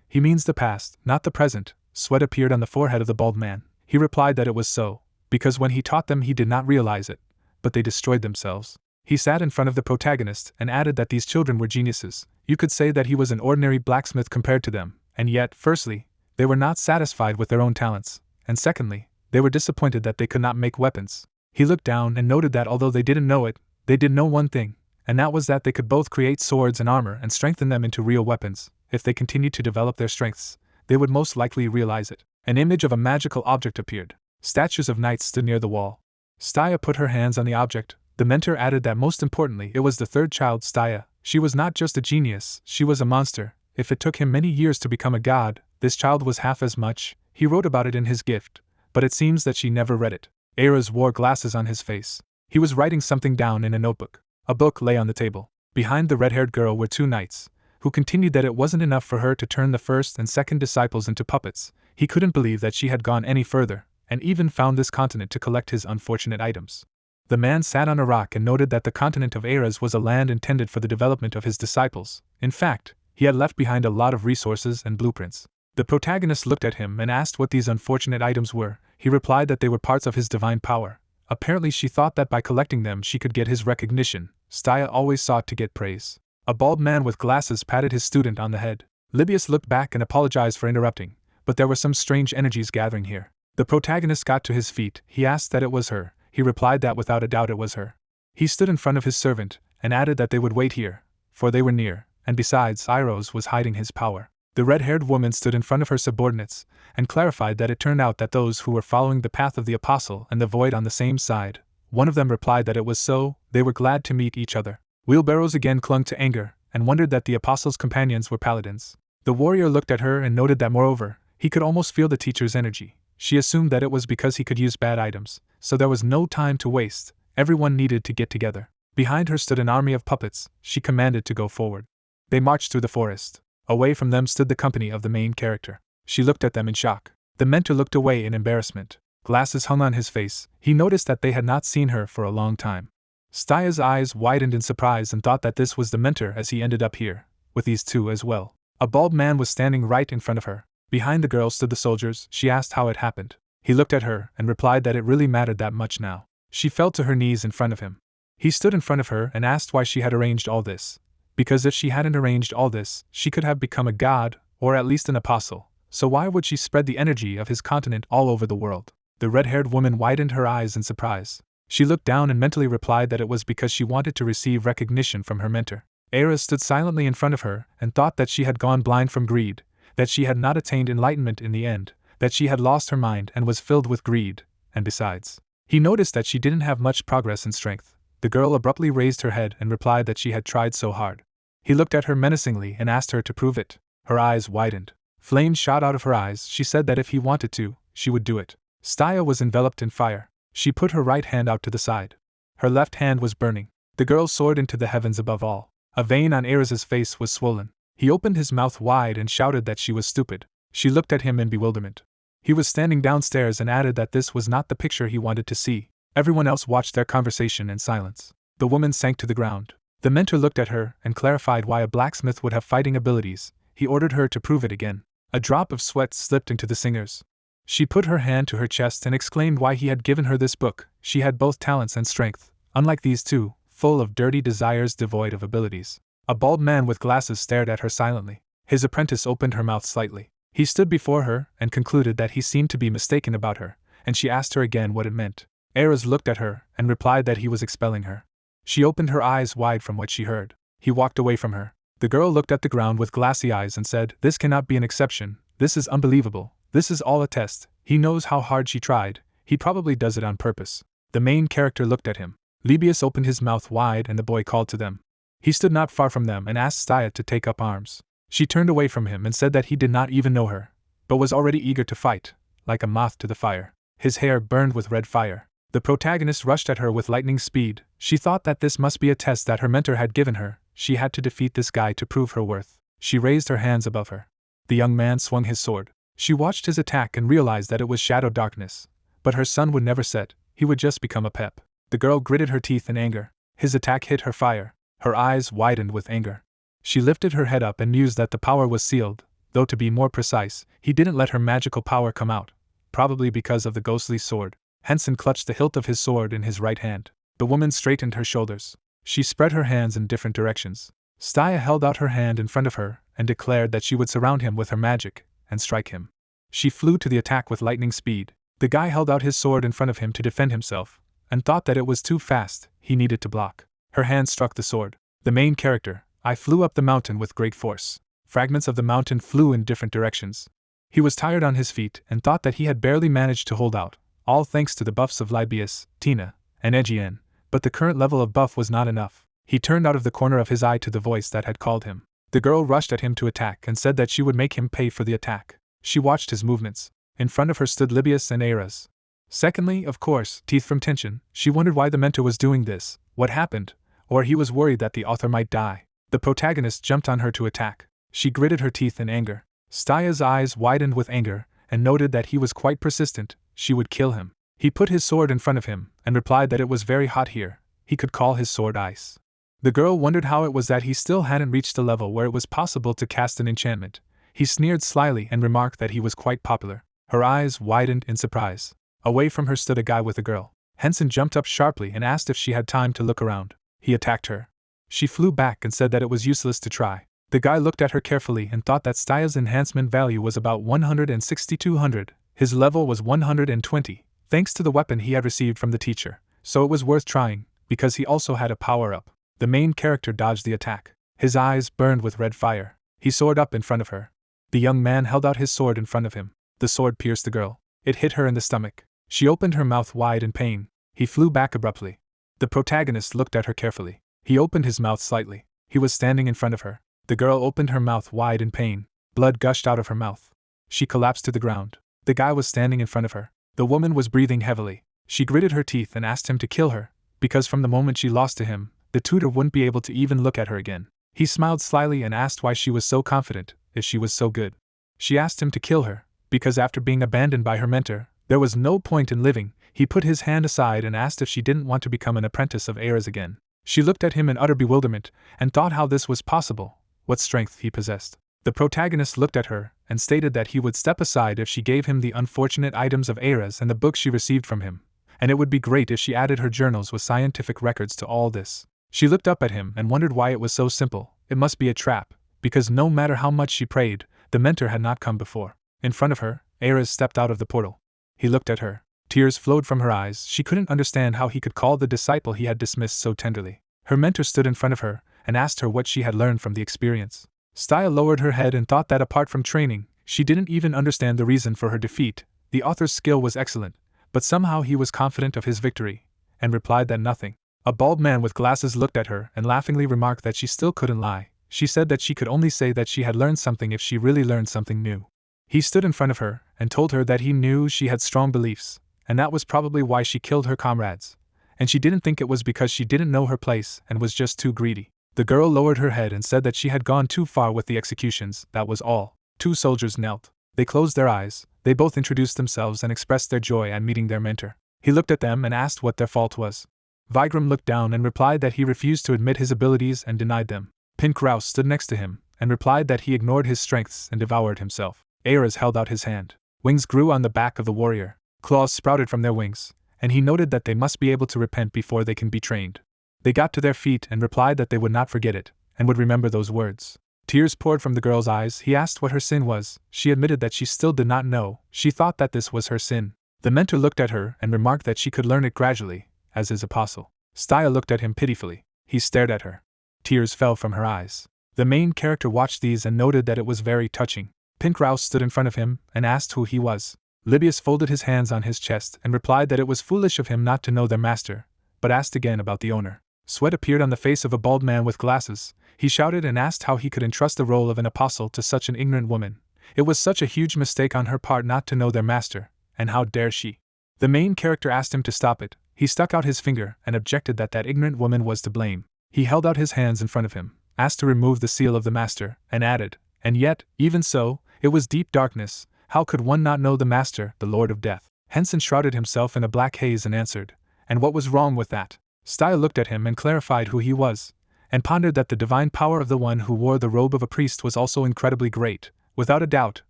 he means the past, not the present. Sweat appeared on the forehead of the bald man. He replied that it was so, because when he taught them he did not realize it, but they destroyed themselves. He sat in front of the protagonist and added that these children were geniuses. You could say that he was an ordinary blacksmith compared to them, and yet, firstly, they were not satisfied with their own talents, and secondly, they were disappointed that they could not make weapons. He looked down and noted that although they didn't know it, they did know one thing, and that was that they could both create swords and armor and strengthen them into real weapons. If they continued to develop their strengths, they would most likely realize it. An image of a magical object appeared. Statues of knights stood near the wall. Staya put her hands on the object. The mentor added that most importantly it was the third child, Staya. She was not just a genius, she was a monster. If it took him many years to become a god, this child was half as much. He wrote about it in his gift, but it seems that she never read it. Ares wore glasses on his face. He was writing something down in a notebook. A book lay on the table. Behind the red-haired girl were 2 knights, who continued that it wasn't enough for her to turn the first and second disciples into puppets. He couldn't believe that she had gone any further, and even found this continent to collect his unfortunate items. The man sat on a rock and noted that the continent of Ares was a land intended for the development of his disciples. In fact, he had left behind a lot of resources and blueprints. The protagonist looked at him and asked what these unfortunate items were. He replied that they were parts of his divine power. Apparently she thought that by collecting them she could get his recognition. Staya always sought to get praise. A bald man with glasses patted his student on the head. Libius looked back and apologized for interrupting, but there were some strange energies gathering here. The protagonist got to his feet. He asked that it was her. He replied that without a doubt it was her. He stood in front of his servant, and added that they would wait here, for they were near, and besides, Iros was hiding his power. The red-haired woman stood in front of her subordinates, and clarified that it turned out that those who were following the path of the apostle and the void on the same side. One of them replied that it was so. They were glad to meet each other. Wheelbarrows again clung to anger, and wondered that the apostle's companions were paladins. The warrior looked at her and noted that moreover, he could almost feel the teacher's energy. She assumed that it was because he could use bad items, so there was no time to waste. Everyone needed to get together. Behind her stood an army of puppets. She commanded to go forward. They marched through the forest. Away from them stood the company of the main character. She looked at them in shock. The mentor looked away in embarrassment. Glasses hung on his face. He noticed that they had not seen her for a long time. Staya's eyes widened in surprise and thought that this was the mentor as he ended up here, with these 2 as well. A bald man was standing right in front of her. Behind the girl stood the soldiers. She asked how it happened. He looked at her and replied that it really mattered that much now. She fell to her knees in front of him. He stood in front of her and asked why she had arranged all this. Because if she hadn't arranged all this, she could have become a god, or at least an apostle. So why would she spread the energy of his continent all over the world? The red-haired woman widened her eyes in surprise. She looked down and mentally replied that it was because she wanted to receive recognition from her mentor. Ares stood silently in front of her and thought that she had gone blind from greed, that she had not attained enlightenment in the end, that she had lost her mind and was filled with greed, and besides, he noticed that she didn't have much progress in strength. The girl abruptly raised her head and replied that she had tried so hard. He looked at her menacingly and asked her to prove it. Her eyes widened. Flames shot out of her eyes. She said that if he wanted to, she would do it. Staya was enveloped in fire. She put her right hand out to the side. Her left hand was burning. The girl soared into the heavens above all. A vein on Ares's face was swollen. He opened his mouth wide and shouted that she was stupid. She looked at him in bewilderment. He was standing downstairs and added that this was not the picture he wanted to see. Everyone else watched their conversation in silence. The woman sank to the ground. The mentor looked at her and clarified why a blacksmith would have fighting abilities. He ordered her to prove it again. A drop of sweat slipped into the singer's. She put her hand to her chest and exclaimed why he had given her this book. She had both talents and strength, unlike these two, full of dirty desires devoid of abilities. A bald man with glasses stared at her silently. His apprentice opened her mouth slightly. He stood before her and concluded that he seemed to be mistaken about her, and she asked her again what it meant. Eras looked at her and replied that he was expelling her. She opened her eyes wide from what she heard. He walked away from her. The girl looked at the ground with glassy eyes and said, "This cannot be an exception. This is unbelievable. This is all a test. He knows how hard she tried. He probably does it on purpose." The main character looked at him. Libius opened his mouth wide and the boy called to them. He stood not far from them and asked Stya to take up arms. She turned away from him and said that he did not even know her, but was already eager to fight, like a moth to the fire. His hair burned with red fire. The protagonist rushed at her with lightning speed. She thought that this must be a test that her mentor had given her. She had to defeat this guy to prove her worth. She raised her hands above her. The young man swung his sword. She watched his attack and realized that it was shadow darkness. But her sun would never set, he would just become a pep. The girl gritted her teeth in anger. His attack hit her fire. Her eyes widened with anger. She lifted her head up and mused that the power was sealed, though to be more precise, he didn't let her magical power come out, probably because of the ghostly sword. Hensen clutched the hilt of his sword in his right hand. The woman straightened her shoulders. She spread her hands in different directions. Stya held out her hand in front of her and declared that she would surround him with her magic and strike him. She flew to the attack with lightning speed. The guy held out his sword in front of him to defend himself, and thought that it was too fast, he needed to block. Her hand struck the sword. The main character, I flew up the mountain with great force. Fragments of the mountain flew in different directions. He was tired on his feet and thought that he had barely managed to hold out, all thanks to the buffs of Libius, Tina, and Egian, but the current level of buff was not enough. He turned out of the corner of his eye to the voice that had called him. The girl rushed at him to attack and said that she would make him pay for the attack. She watched his movements. In front of her stood Libius and Eras. Secondly, of course, teeth from tension, she wondered why the mentor was doing this, what happened, or he was worried that the author might die. The protagonist jumped on her to attack. She gritted her teeth in anger. Stya's eyes widened with anger, and noted that he was quite persistent. She would kill him. He put his sword in front of him, and replied that it was very hot here. He could call his sword ice. The girl wondered how it was that he still hadn't reached a level where it was possible to cast an enchantment. He sneered slyly and remarked that he was quite popular. Her eyes widened in surprise. Away from her stood a guy with a girl. Hensen jumped up sharply and asked if she had time to look around. He attacked her. She flew back and said that it was useless to try. The guy looked at her carefully and thought that Stya's enhancement value was about 160-200. His level was 120, thanks to the weapon he had received from the teacher, so it was worth trying, because he also had a power-up. The main character dodged the attack. His eyes burned with red fire. He soared up in front of her. The young man held out his sword in front of him. The sword pierced the girl. It hit her in the stomach. She opened her mouth wide in pain. He flew back abruptly. The protagonist looked at her carefully. He opened his mouth slightly. He was standing in front of her. The girl opened her mouth wide in pain. Blood gushed out of her mouth. She collapsed to the ground. The guy was standing in front of her. The woman was breathing heavily. She gritted her teeth and asked him to kill her, because from the moment she lost to him, the tutor wouldn't be able to even look at her again. He smiled slyly and asked why she was so confident, if she was so good. She asked him to kill her, because after being abandoned by her mentor, there was no point in living. He put his hand aside and asked if she didn't want to become an apprentice of Eras again. She looked at him in utter bewilderment, and thought how this was possible, what strength he possessed. The protagonist looked at her, and stated that he would step aside if she gave him the unfortunate items of Eras and the book she received from him, and it would be great if she added her journals with scientific records to all this. She looked up at him and wondered why it was so simple. It must be a trap, because no matter how much she prayed, the mentor had not come before. In front of her, Eras stepped out of the portal. He looked at her. Tears flowed from her eyes. She couldn't understand how he could call the disciple he had dismissed so tenderly. Her mentor stood in front of her, and asked her what she had learned from the experience. Stya lowered her head and thought that apart from training, she didn't even understand the reason for her defeat. The author's skill was excellent, but somehow he was confident of his victory, and replied that nothing. A bald man with glasses looked at her and laughingly remarked that she still couldn't lie. She said that she could only say that she had learned something if she really learned something new. He stood in front of her and told her that he knew she had strong beliefs, and that was probably why she killed her comrades, and she didn't think it was because she didn't know her place and was just too greedy. The girl lowered her head and said that she had gone too far with the executions, that was all. 2 soldiers knelt. They closed their eyes, they both introduced themselves and expressed their joy at meeting their mentor. He looked at them and asked what their fault was. Vigrum looked down and replied that he refused to admit his abilities and denied them. Pink Rouse stood next to him, and replied that he ignored his strengths and devoured himself. Ares held out his hand. Wings grew on the back of the warrior. Claws sprouted from their wings, and he noted that they must be able to repent before they can be trained. They got to their feet and replied that they would not forget it, and would remember those words. Tears poured from the girl's eyes. He asked what her sin was. She admitted that she still did not know. She thought that this was her sin. The mentor looked at her and remarked that she could learn it gradually, as his apostle. Stya looked at him pitifully. He stared at her. Tears fell from her eyes. The main character watched these and noted that it was very touching. Pink Rouse stood in front of him and asked who he was. Libius folded his hands on his chest and replied that it was foolish of him not to know their master, but asked again about the owner. Sweat appeared on the face of a bald man with glasses. He shouted and asked how he could entrust the role of an apostle to such an ignorant woman. It was such a huge mistake on her part not to know their master, and how dare she? The main character asked him to stop it. He stuck out his finger and objected that that ignorant woman was to blame. He held out his hands in front of him, asked to remove the seal of the master, and added, and yet, even so, it was deep darkness. How could one not know the master, the Lord of Death? Hensen shrouded himself in a black haze and answered, and what was wrong with that? Stya looked at him and clarified who he was, and pondered that the divine power of the one who wore the robe of a priest was also incredibly great. Without a doubt,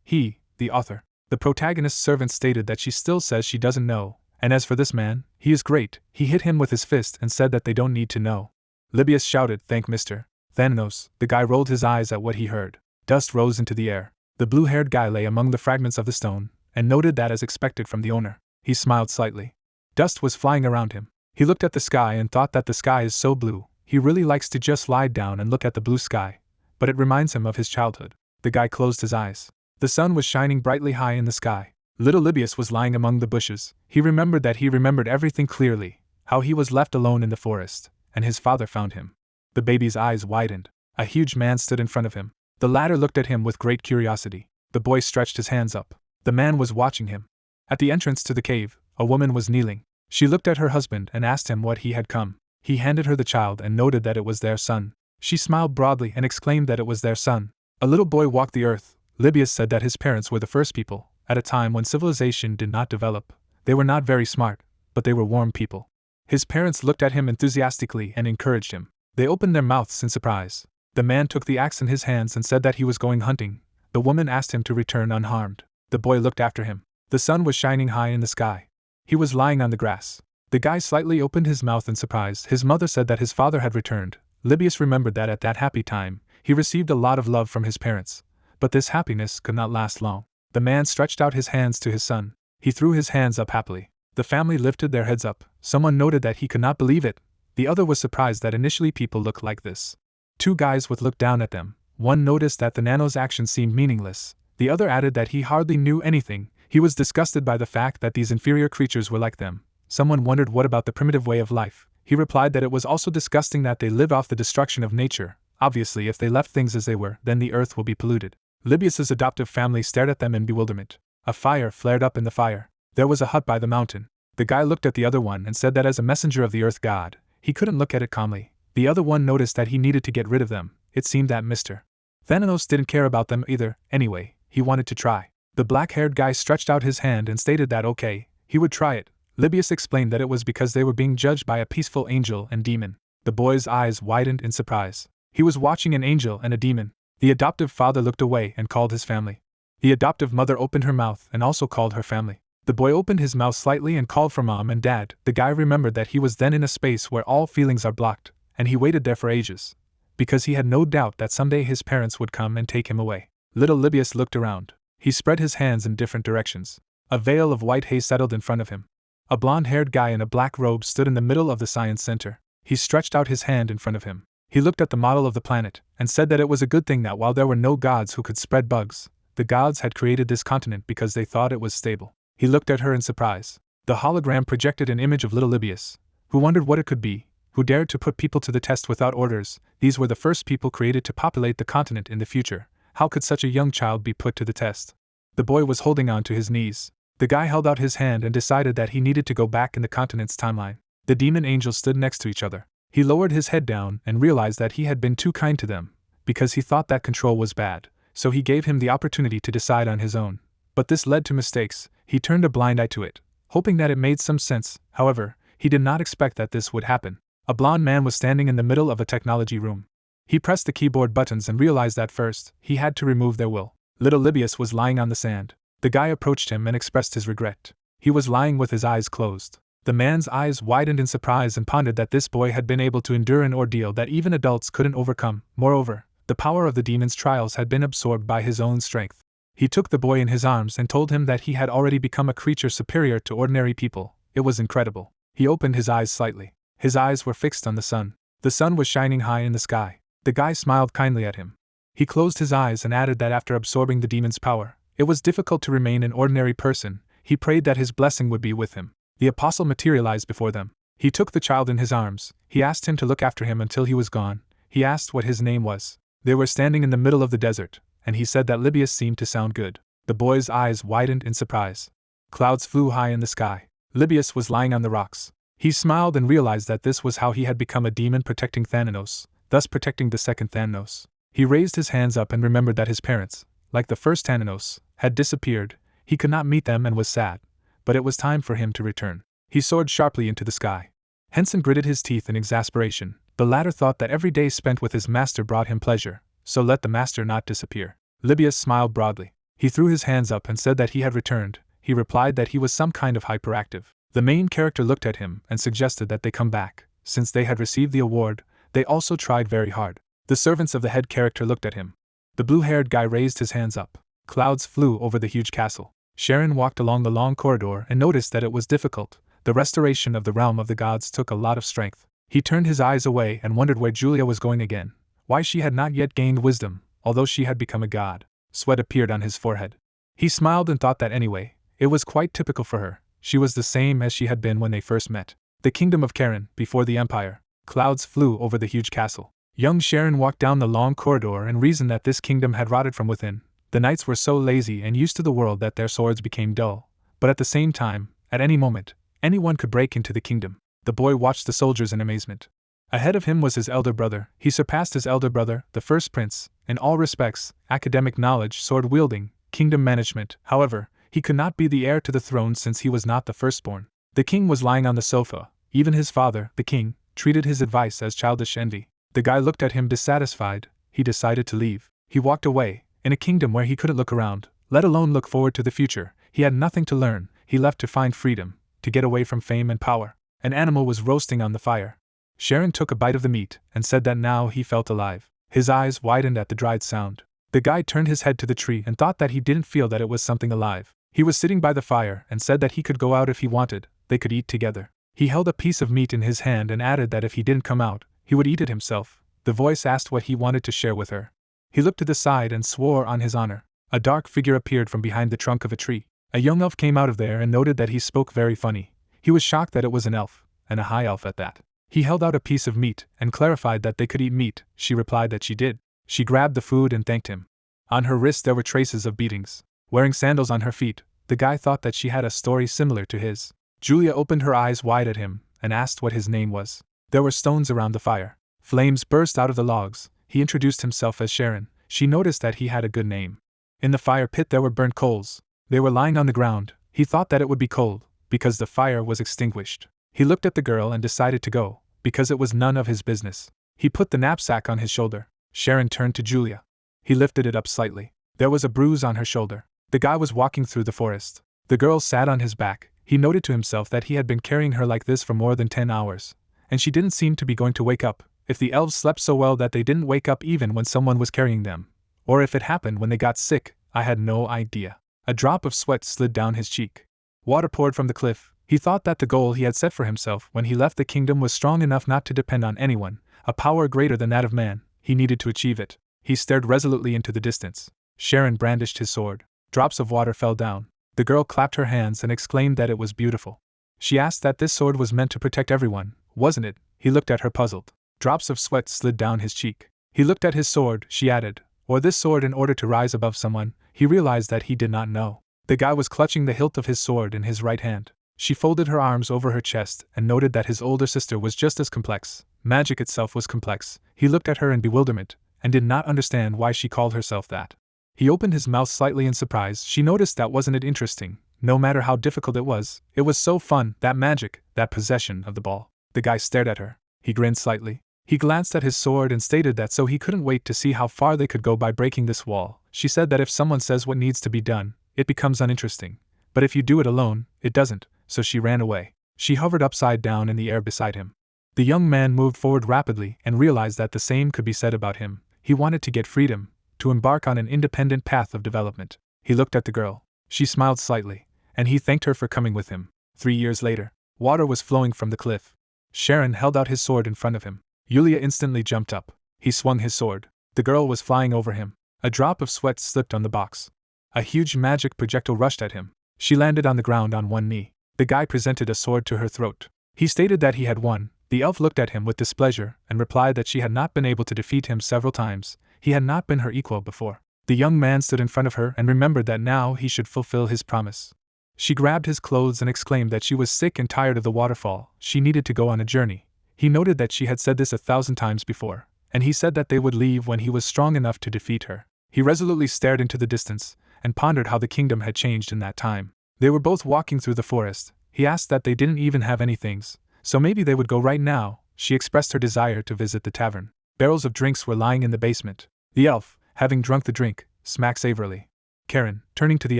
he, the author. The protagonist's servant stated that she still says she doesn't know, and as for this man, he is great. He hit him with his fist and said that they don't need to know. Libius shouted, thank Mr. Thanatos. The guy rolled his eyes at what he heard. Dust rose into the air. The blue-haired guy lay among the fragments of the stone, and noted that as expected from the owner. He smiled slightly. Dust was flying around him. He looked at the sky and thought that the sky is so blue. He really likes to just lie down and look at the blue sky, but it reminds him of his childhood. The guy closed his eyes. The sun was shining brightly high in the sky. Little Libius was lying among the bushes. He remembered everything clearly, how he was left alone in the forest, and his father found him. The baby's eyes widened. A huge man stood in front of him. The latter looked at him with great curiosity. The boy stretched his hands up. The man was watching him. At the entrance to the cave, a woman was kneeling. She looked at her husband and asked him what he had come. He handed her the child and noted that it was their son. She smiled broadly and exclaimed that it was their son. A little boy walked the earth. Libius said that his parents were the first people, at a time when civilization did not develop. They were not very smart, but they were warm people. His parents looked at him enthusiastically and encouraged him. They opened their mouths in surprise. The man took the axe in his hands and said that he was going hunting. The woman asked him to return unharmed. The boy looked after him. The sun was shining high in the sky. He was lying on the grass. The guy slightly opened his mouth in surprise. His mother said that his father had returned. Libius remembered that at that happy time, he received a lot of love from his parents. But this happiness could not last long. The man stretched out his hands to his son. He threw his hands up happily. The family lifted their heads up. Someone noted that he could not believe it. The other was surprised that initially people looked like this. 2 guys would look down at them. One noticed that the nano's action seemed meaningless. The other added that he hardly knew anything. He was disgusted by the fact that these inferior creatures were like them. Someone wondered what about the primitive way of life. He replied that it was also disgusting that they live off the destruction of nature. Obviously, if they left things as they were, then the earth will be polluted. Libius's adoptive family stared at them in bewilderment. A fire flared up in the fire. There was a hut by the mountain. The guy looked at the other one and said that as a messenger of the earth god, he couldn't look at it calmly. The other one noticed that he needed to get rid of them. It seemed that Mr. Thanatos didn't care about them either. Anyway, he wanted to try. The black-haired guy stretched out his hand and stated that okay, he would try it. Libius explained that it was because they were being judged by a peaceful angel and demon. The boy's eyes widened in surprise. He was watching an angel and a demon. The adoptive father looked away and called his family. The adoptive mother opened her mouth and also called her family. The boy opened his mouth slightly and called for mom and dad. The guy remembered that he was then in a space where all feelings are blocked, and he waited there for ages, because he had no doubt that someday his parents would come and take him away. Little Libius looked around. He spread his hands in different directions. A veil of white haze settled in front of him. A blonde-haired guy in a black robe stood in the middle of the science center. He stretched out his hand in front of him. He looked at the model of the planet, and said that it was a good thing that while there were no gods who could spread bugs, the gods had created this continent because they thought it was stable. He looked at her in surprise. The hologram projected an image of little Libius, who wondered what it could be, who dared to put people to the test without orders. These were the first people created to populate the continent in the future. How could such a young child be put to the test? The boy was holding on to his knees. The guy held out his hand and decided that he needed to go back in the continent's timeline. The demon angels stood next to each other. He lowered his head down and realized that he had been too kind to them, because he thought that control was bad, so he gave him the opportunity to decide on his own. But this led to mistakes. He turned a blind eye to it, hoping that it made some sense. However, he did not expect that this would happen. A blond man was standing in the middle of a technology room. He pressed the keyboard buttons and realized that first, he had to remove their will. Little Libius was lying on the sand. The guy approached him and expressed his regret. He was lying with his eyes closed. The man's eyes widened in surprise and pondered that this boy had been able to endure an ordeal that even adults couldn't overcome. Moreover, the power of the demon's trials had been absorbed by his own strength. He took the boy in his arms and told him that he had already become a creature superior to ordinary people. It was incredible. He opened his eyes slightly. His eyes were fixed on the sun. The sun was shining high in the sky. The guy smiled kindly at him. He closed his eyes and added that after absorbing the demon's power, it was difficult to remain an ordinary person. He prayed that his blessing would be with him. The apostle materialized before them. He took the child in his arms. He asked him to look after him until he was gone. He asked what his name was. They were standing in the middle of the desert, and he said that Libius seemed to sound good. The boy's eyes widened in surprise. Clouds flew high in the sky. Libius was lying on the rocks. He smiled and realized that this was how he had become a demon protecting Thanatos, thus protecting the second Thanatos. He raised his hands up and remembered that his parents, like the first Thanatos, had disappeared. He could not meet them and was sad, but it was time for him to return. He soared sharply into the sky. Hensen gritted his teeth in exasperation. The latter thought that every day spent with his master brought him pleasure, so let the master not disappear. Libius smiled broadly. He threw his hands up and said that he had returned. He replied that he was some kind of hyperactive. The main character looked at him and suggested that they come back. Since they had received the award, they also tried very hard. The servants of the head character looked at him. The blue-haired guy raised his hands up. Clouds flew over the huge castle. Sharon walked along the long corridor and noticed that it was difficult. The restoration of the realm of the gods took a lot of strength. He turned his eyes away and wondered where Julia was going again. Why she had not yet gained wisdom, although she had become a god. Sweat appeared on his forehead. He smiled and thought that anyway, it was quite typical for her. She was the same as she had been when they first met. The kingdom of Karen, before the empire. Clouds flew over the huge castle. Young Sharon walked down the long corridor and reasoned that this kingdom had rotted from within. The knights were so lazy and used to the world that their swords became dull. But at the same time, at any moment, anyone could break into the kingdom. The boy watched the soldiers in amazement. Ahead of him was his elder brother. He surpassed his elder brother, the first prince, in all respects: academic knowledge, sword-wielding, kingdom management. However, he could not be the heir to the throne since he was not the firstborn. The king was lying on the sofa. Even his father, the king, treated his advice as childish envy. The guy looked at him dissatisfied. He decided to leave. He walked away. In a kingdom where he couldn't look around, let alone look forward to the future, he had nothing to learn. He left to find freedom, to get away from fame and power. An animal was roasting on the fire. Sharon took a bite of the meat and said that now he felt alive. His eyes widened at the dried sound. The guy turned his head to the tree and thought that he didn't feel that it was something alive. He was sitting by the fire and said that he could go out if he wanted. They could eat together. He held a piece of meat in his hand and added that if he didn't come out, he would eat it himself. The voice asked what he wanted to share with her. He looked to the side and swore on his honor. A dark figure appeared from behind the trunk of a tree. A young elf came out of there and noted that he spoke very funny. He was shocked that it was an elf, and a high elf at that. He held out a piece of meat and clarified that they could eat meat. She replied that she did. She grabbed the food and thanked him. On her wrist there were traces of beatings. Wearing sandals on her feet, the guy thought that she had a story similar to his. Julia opened her eyes wide at him and asked what his name was. There were stones around the fire. Flames burst out of the logs. He introduced himself as Sharon. She noticed that he had a good name. In the fire pit there were burnt coals. They were lying on the ground. He thought that it would be cold, because the fire was extinguished. He looked at the girl and decided to go, because it was none of his business. He put the knapsack on his shoulder. Sharon turned to Julia. He lifted it up slightly. There was a bruise on her shoulder. The guy was walking through the forest. The girl sat on his back. He noted to himself that he had been carrying her like this for more than 10 hours, and she didn't seem to be going to wake up. If the elves slept so well that they didn't wake up even when someone was carrying them, or if it happened when they got sick, I had no idea. A drop of sweat slid down his cheek. Water poured from the cliff. He thought that the goal he had set for himself when he left the kingdom was strong enough not to depend on anyone, a power greater than that of man. He needed to achieve it. He stared resolutely into the distance. Sharon brandished his sword. Drops of water fell down. The girl clapped her hands and exclaimed that it was beautiful. She asked that this sword was meant to protect everyone, wasn't it? He looked at her puzzled. Drops of sweat slid down his cheek. He looked at his sword, she added. Or this sword in order to rise above someone. He realized that he did not know. The guy was clutching the hilt of his sword in his right hand. She folded her arms over her chest and noted that his older sister was just as complex, magic itself was complex. He looked at her in bewilderment, and did not understand why she called herself that. He opened his mouth slightly in surprise. She noticed that wasn't it interesting. No matter how difficult it was so fun, that magic, that possession of the ball. The guy stared at her. He grinned slightly. He glanced at his sword and stated that so he couldn't wait to see how far they could go by breaking this wall. She said that if someone says what needs to be done, it becomes uninteresting. But if you do it alone, it doesn't, so she ran away. She hovered upside down in the air beside him. The young man moved forward rapidly and realized that the same could be said about him. He wanted to get freedom, to embark on an independent path of development. He looked at the girl. She smiled slightly, and he thanked her for coming with him. 3 years later, water was flowing from the cliff. Sharon held out his sword in front of him. Yulia instantly jumped up. He swung his sword. The girl was flying over him. A drop of sweat slipped on the box. A huge magic projectile rushed at him. She landed on the ground on one knee. The guy presented a sword to her throat. He stated that he had won. The elf looked at him with displeasure and replied that she had not been able to defeat him several times. He had not been her equal before. The young man stood in front of her and remembered that now he should fulfill his promise. She grabbed his clothes and exclaimed that she was sick and tired of the waterfall. She needed to go on a journey. He noted that she had said this 1,000 times before, and he said that they would leave when he was strong enough to defeat her. He resolutely stared into the distance and pondered how the kingdom had changed in that time. They were both walking through the forest. He asked that they didn't even have any things, so maybe they would go right now. She expressed her desire to visit the tavern. Barrels of drinks were lying in the basement. The elf, having drunk the drink, smacked savorily. Karen, turning to the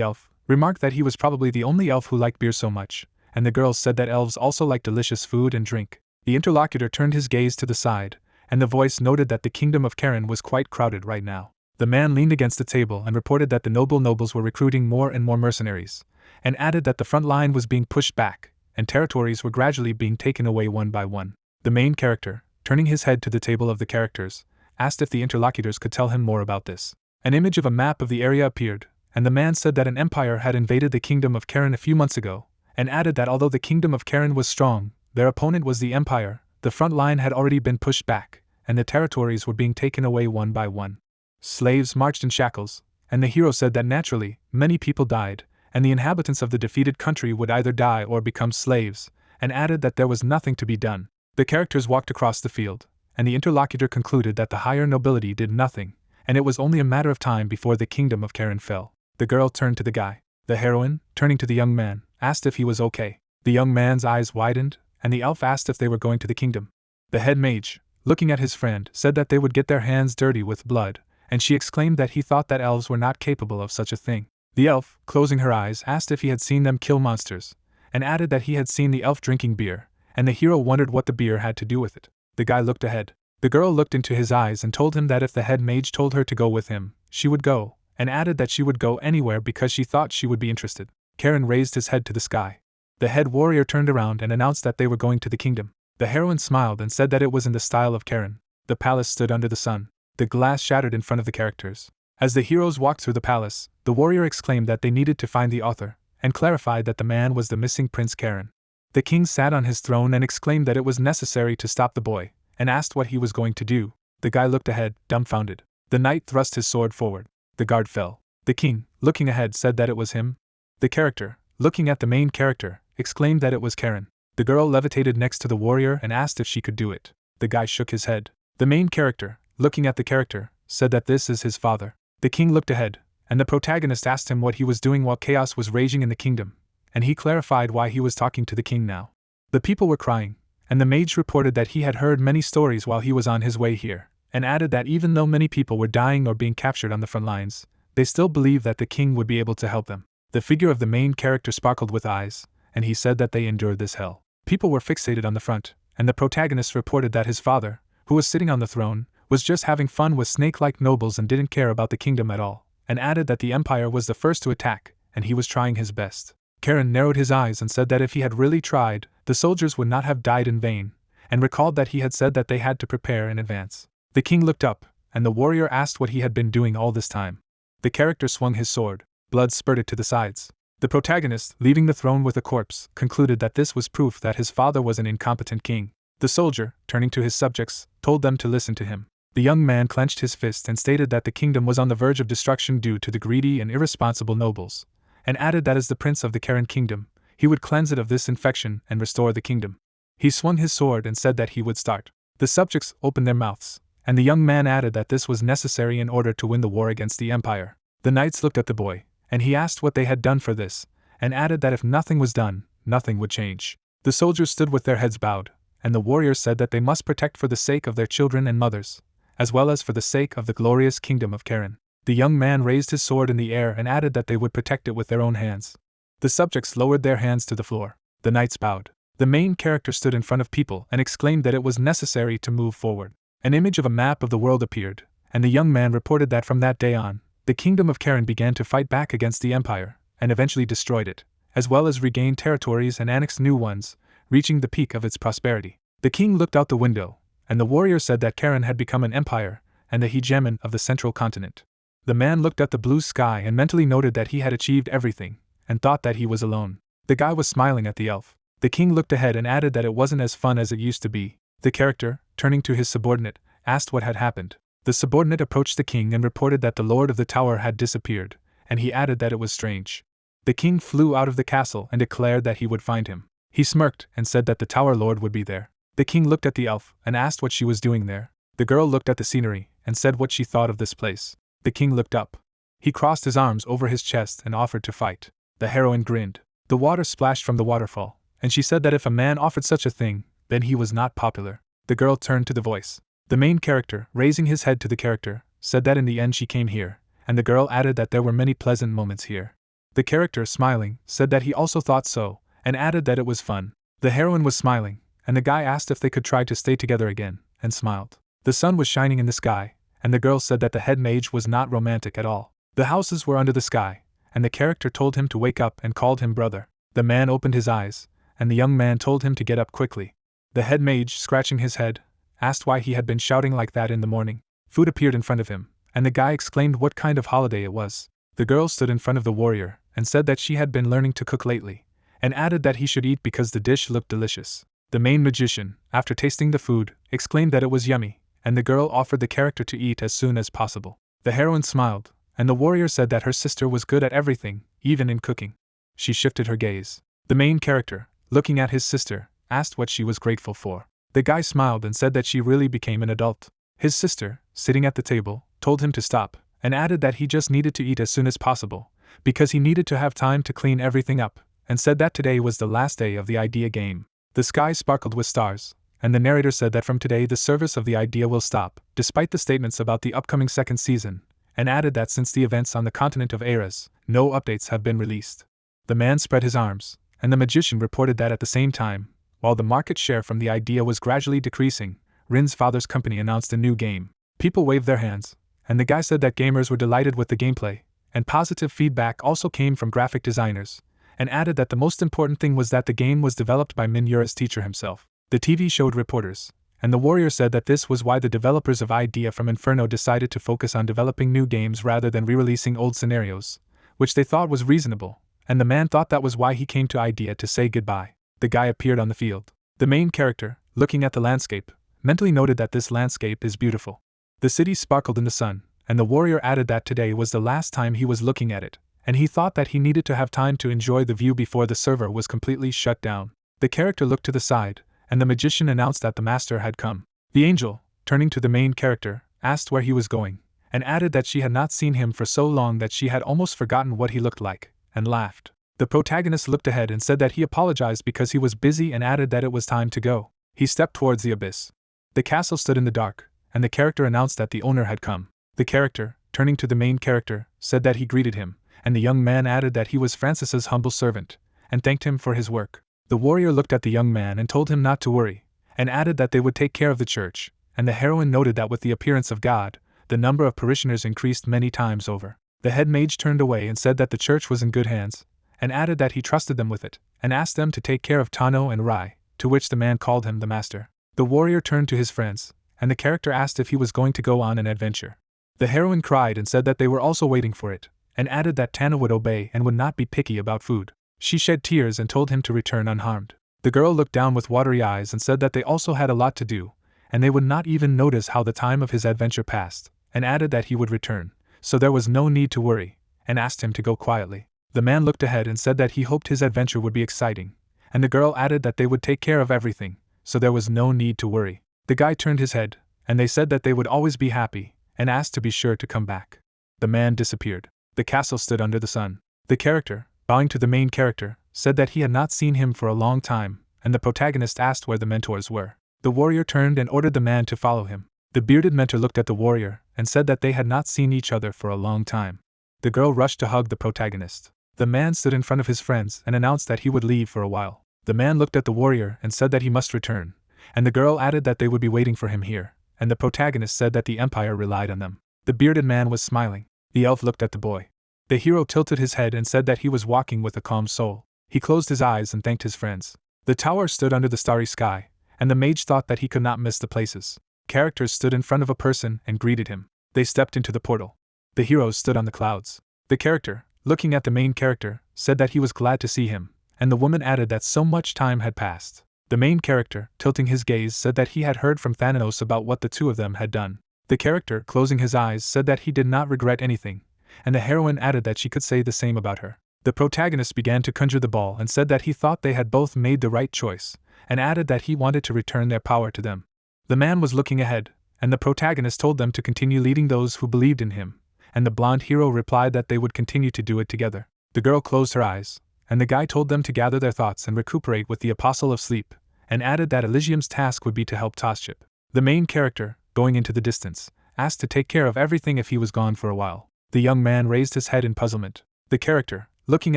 elf, remarked that he was probably the only elf who liked beer so much, and the girls said that elves also like delicious food and drink. The interlocutor turned his gaze to the side, and the voice noted that the kingdom of Karen was quite crowded right now. The man leaned against the table and reported that the nobles were recruiting more and more mercenaries, and added that the front line was being pushed back, and territories were gradually being taken away one by one. The main character, turning his head to the table of the characters, asked if the interlocutors could tell him more about this. An image of a map of the area appeared, and the man said that an empire had invaded the kingdom of Karen a few months ago, and added that although the kingdom of Karen was strong, their opponent was the empire. The front line had already been pushed back, and the territories were being taken away one by one. Slaves marched in shackles, and the hero said that naturally, many people died, and the inhabitants of the defeated country would either die or become slaves, and added that there was nothing to be done. The characters walked across the field, and the interlocutor concluded that the higher nobility did nothing, and it was only a matter of time before the kingdom of Karen fell. The girl turned to the guy. The heroine, turning to the young man, asked if he was okay. The young man's eyes widened, and the elf asked if they were going to the kingdom. The head mage, looking at his friend, said that they would get their hands dirty with blood, and she exclaimed that he thought that elves were not capable of such a thing. The elf, closing her eyes, asked if he had seen them kill monsters, and added that he had seen the elf drinking beer, and the hero wondered what the beer had to do with it. The guy looked ahead. The girl looked into his eyes and told him that if the head mage told her to go with him, she would go, and added that she would go anywhere because she thought she would be interested. Karen raised his head to the sky. The head warrior turned around and announced that they were going to the kingdom. The heroine smiled and said that it was in the style of Karen. The palace stood under the sun. The glass shattered in front of the characters. As the heroes walked through the palace, the warrior exclaimed that they needed to find the author, and clarified that the man was the missing Prince Karen. The king sat on his throne and exclaimed that it was necessary to stop the boy, and asked what he was going to do. The guy looked ahead, dumbfounded. The knight thrust his sword forward. The guard fell. The king, looking ahead, said that it was him. The character, looking at the main character, exclaimed that it was Karen. The girl levitated next to the warrior and asked if she could do it. The guy shook his head. The main character, looking at the character, said that this is his father. The king looked ahead, and the protagonist asked him what he was doing while chaos was raging in the kingdom, and he clarified why he was talking to the king now. The people were crying, and the mage reported that he had heard many stories while he was on his way here, and added that even though many people were dying or being captured on the front lines, they still believed that the king would be able to help them. The figure of the main character sparkled with eyes, and he said that they endured this hell. People were fixated on the front, and the protagonist reported that his father, who was sitting on the throne, was just having fun with snake-like nobles and didn't care about the kingdom at all, and added that the empire was the first to attack, and he was trying his best. Karen narrowed his eyes and said that if he had really tried, the soldiers would not have died in vain, and recalled that he had said that they had to prepare in advance. The king looked up, and the warrior asked what he had been doing all this time. The character swung his sword. Blood spurted to the sides. The protagonist, leaving the throne with a corpse, concluded that this was proof that his father was an incompetent king. The soldier, turning to his subjects, told them to listen to him. The young man clenched his fist and stated that the kingdom was on the verge of destruction due to the greedy and irresponsible nobles, and added that as the prince of the Karen kingdom, he would cleanse it of this infection and restore the kingdom. He swung his sword and said that he would start. The subjects opened their mouths, and the young man added that this was necessary in order to win the war against the Empire. The knights looked at the boy, and he asked what they had done for this, and added that if nothing was done, nothing would change. The soldiers stood with their heads bowed, and the warriors said that they must protect for the sake of their children and mothers, as well as for the sake of the glorious kingdom of Karen. The young man raised his sword in the air and added that they would protect it with their own hands. The subjects lowered their hands to the floor. The knights bowed. The main character stood in front of people and exclaimed that it was necessary to move forward. An image of a map of the world appeared, and the young man reported that from that day on, the kingdom of Karen began to fight back against the empire, and eventually destroyed it, as well as regained territories and annexed new ones, reaching the peak of its prosperity. The king looked out the window, and the warrior said that Karen had become an empire, and the hegemon of the central continent. The man looked at the blue sky and mentally noted that he had achieved everything, and thought that he was alone. The guy was smiling at the elf. The king looked ahead and added that it wasn't as fun as it used to be. The character, turning to his subordinate, asked what had happened. The subordinate approached the king and reported that the lord of the tower had disappeared, and he added that it was strange. The king flew out of the castle and declared that he would find him. He smirked and said that the tower lord would be there. The king looked at the elf and asked what she was doing there. The girl looked at the scenery and said what she thought of this place. The king looked up. He crossed his arms over his chest and offered to fight. The heroine grinned. The water splashed from the waterfall, and she said that if a man offered such a thing, then he was not popular. The girl turned to the voice. The main character, raising his head to the character, said that in the end she came here, and the girl added that there were many pleasant moments here. The character, smiling, said that he also thought so, and added that it was fun. The heroine was smiling, and the guy asked if they could try to stay together again, and smiled. The sun was shining in the sky, and the girl said that the head mage was not romantic at all. The houses were under the sky, and the character told him to wake up and called him brother. The man opened his eyes, and the young man told him to get up quickly. The head mage, scratching his head, asked why he had been shouting like that in the morning. Food appeared in front of him, and the guy exclaimed what kind of holiday it was. The girl stood in front of the warrior, and said that she had been learning to cook lately, and added that he should eat because the dish looked delicious. The main magician, after tasting the food, exclaimed that it was yummy, and the girl offered the character to eat as soon as possible. The heroine smiled, and the warrior said that her sister was good at everything, even in cooking. She shifted her gaze. The main character, looking at his sister, asked what she was grateful for. The guy smiled and said that she really became an adult. His sister, sitting at the table, told him to stop, and added that he just needed to eat as soon as possible, because he needed to have time to clean everything up, and said that today was the last day of the idea game. The sky sparkled with stars, and the narrator said that from today the service of the idea will stop, despite the statements about the upcoming second season, and added that since the events on the continent of Ares, no updates have been released. The man spread his arms, and the magician reported that at the same time, while the market share from the idea was gradually decreasing, Rin's father's company announced a new game. People waved their hands, and the guy said that gamers were delighted with the gameplay, and positive feedback also came from graphic designers, and added that the most important thing was that the game was developed by Min Yura's teacher himself. The TV showed reporters, and the warrior said that this was why the developers of Idea from Inferno decided to focus on developing new games rather than re-releasing old scenarios, which they thought was reasonable, and the man thought that was why he came to Idea to say goodbye. The guy appeared on the field. The main character, looking at the landscape, mentally noted that this landscape is beautiful. The city sparkled in the sun, and the warrior added that today was the last time he was looking at it, and he thought that he needed to have time to enjoy the view before the server was completely shut down. The character looked to the side, and the magician announced that the master had come. The angel, turning to the main character, asked where he was going, and added that she had not seen him for so long that she had almost forgotten what he looked like, and laughed. The protagonist looked ahead and said that he apologized because he was busy and added that it was time to go. He stepped towards the abyss. The castle stood in the dark, and the character announced that the owner had come. The character, turning to the main character, said that he greeted him, and the young man added that he was Francis's humble servant, and thanked him for his work. The warrior looked at the young man and told him not to worry, and added that they would take care of the church, and the heroine noted that with the appearance of God, the number of parishioners increased many times over. The head mage turned away and said that the church was in good hands, and added that he trusted them with it, and asked them to take care of Tano and Rai, to which the man called him the master. The warrior turned to his friends, and the character asked if he was going to go on an adventure. The heroine cried and said that they were also waiting for it, and added that Tana would obey and would not be picky about food. She shed tears and told him to return unharmed. The girl looked down with watery eyes and said that they also had a lot to do, and they would not even notice how the time of his adventure passed, and added that he would return, so there was no need to worry, and asked him to go quietly. The man looked ahead and said that he hoped his adventure would be exciting, and the girl added that they would take care of everything, so there was no need to worry. The guy turned his head, and they said that they would always be happy, and asked to be sure to come back. The man disappeared. The castle stood under the sun. The character, bowing to the main character, said that he had not seen him for a long time, and the protagonist asked where the mentors were. The warrior turned and ordered the man to follow him. The bearded mentor looked at the warrior and said that they had not seen each other for a long time. The girl rushed to hug the protagonist. The man stood in front of his friends and announced that he would leave for a while. The man looked at the warrior and said that he must return, and the girl added that they would be waiting for him here, and the protagonist said that the empire relied on them. The bearded man was smiling. The elf looked at the boy. The hero tilted his head and said that he was walking with a calm soul. He closed his eyes and thanked his friends. The tower stood under the starry sky, and the mage thought that he could not miss the places. Characters stood in front of a person and greeted him. They stepped into the portal. The heroes stood on the clouds. The character, looking at the main character, said that he was glad to see him, and the woman added that so much time had passed. The main character, tilting his gaze, said that he had heard from Thanatos about what the two of them had done. The character, closing his eyes, said that he did not regret anything, and the heroine added that she could say the same about her. The protagonist began to conjure the ball and said that he thought they had both made the right choice, and added that he wanted to return their power to them. The man was looking ahead, and the protagonist told them to continue leading those who believed in him, and the blonde hero replied that they would continue to do it together. The girl closed her eyes, and the guy told them to gather their thoughts and recuperate with the Apostle of Sleep, and added that Elysium's task would be to help Toshchip. The main character, going into the distance, asked to take care of everything if he was gone for a while. The young man raised his head in puzzlement. The character, looking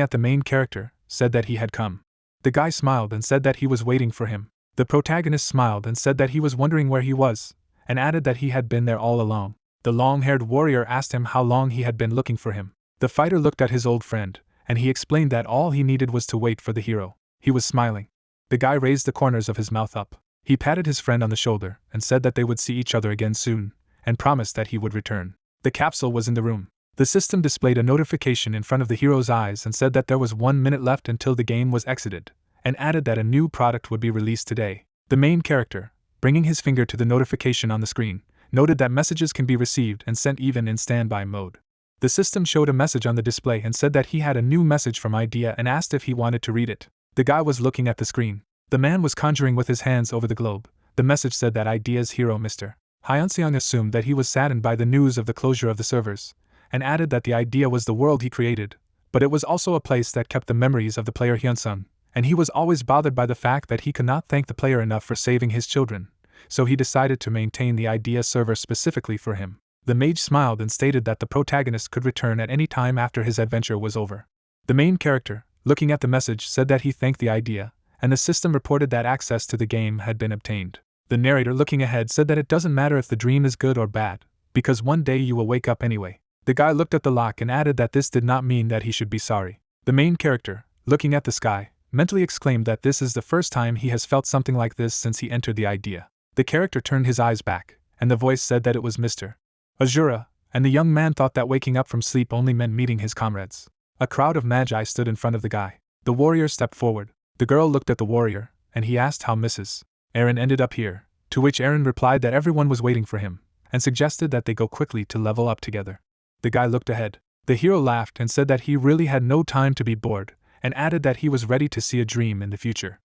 at the main character, said that he had come. The guy smiled and said that he was waiting for him. The protagonist smiled and said that he was wondering where he was, and added that he had been there all along. The long-haired warrior asked him how long he had been looking for him. The fighter looked at his old friend, and he explained that all he needed was to wait for the hero. He was smiling. The guy raised the corners of his mouth up. He patted his friend on the shoulder and said that they would see each other again soon, and promised that he would return. The capsule was in the room. The system displayed a notification in front of the hero's eyes and said that there was 1 minute left until the game was exited, and added that a new product would be released today. The main character, bringing his finger to the notification on the screen, noted that messages can be received and sent even in standby mode. The system showed a message on the display and said that he had a new message from Idea and asked if he wanted to read it. The guy was looking at the screen. The man was conjuring with his hands over the globe. The message said that Idea's hero Mr. Hyunseong assumed that he was saddened by the news of the closure of the servers, and added that the idea was the world he created, but it was also a place that kept the memories of the player Hyunsung, and he was always bothered by the fact that he could not thank the player enough for saving his children, so he decided to maintain the idea server specifically for him. The mage smiled and stated that the protagonist could return at any time after his adventure was over. The main character, looking at the message, said that he thanked the idea, and the system reported that access to the game had been obtained. The narrator, looking ahead, said that it doesn't matter if the dream is good or bad, because one day you will wake up anyway. The guy looked at the lock and added that this did not mean that he should be sorry. The main character, looking at the sky, mentally exclaimed that this is the first time he has felt something like this since he entered the idea. The character turned his eyes back, and the voice said that it was Mr. Azura, and the young man thought that waking up from sleep only meant meeting his comrades. A crowd of magi stood in front of the guy. The warrior stepped forward. The girl looked at the warrior, and he asked how Mrs. Aaron ended up here, to which Aaron replied that everyone was waiting for him, and suggested that they go quickly to level up together. The guy looked ahead. The hero laughed and said that he really had no time to be bored, and added that he was ready to see a dream in the future.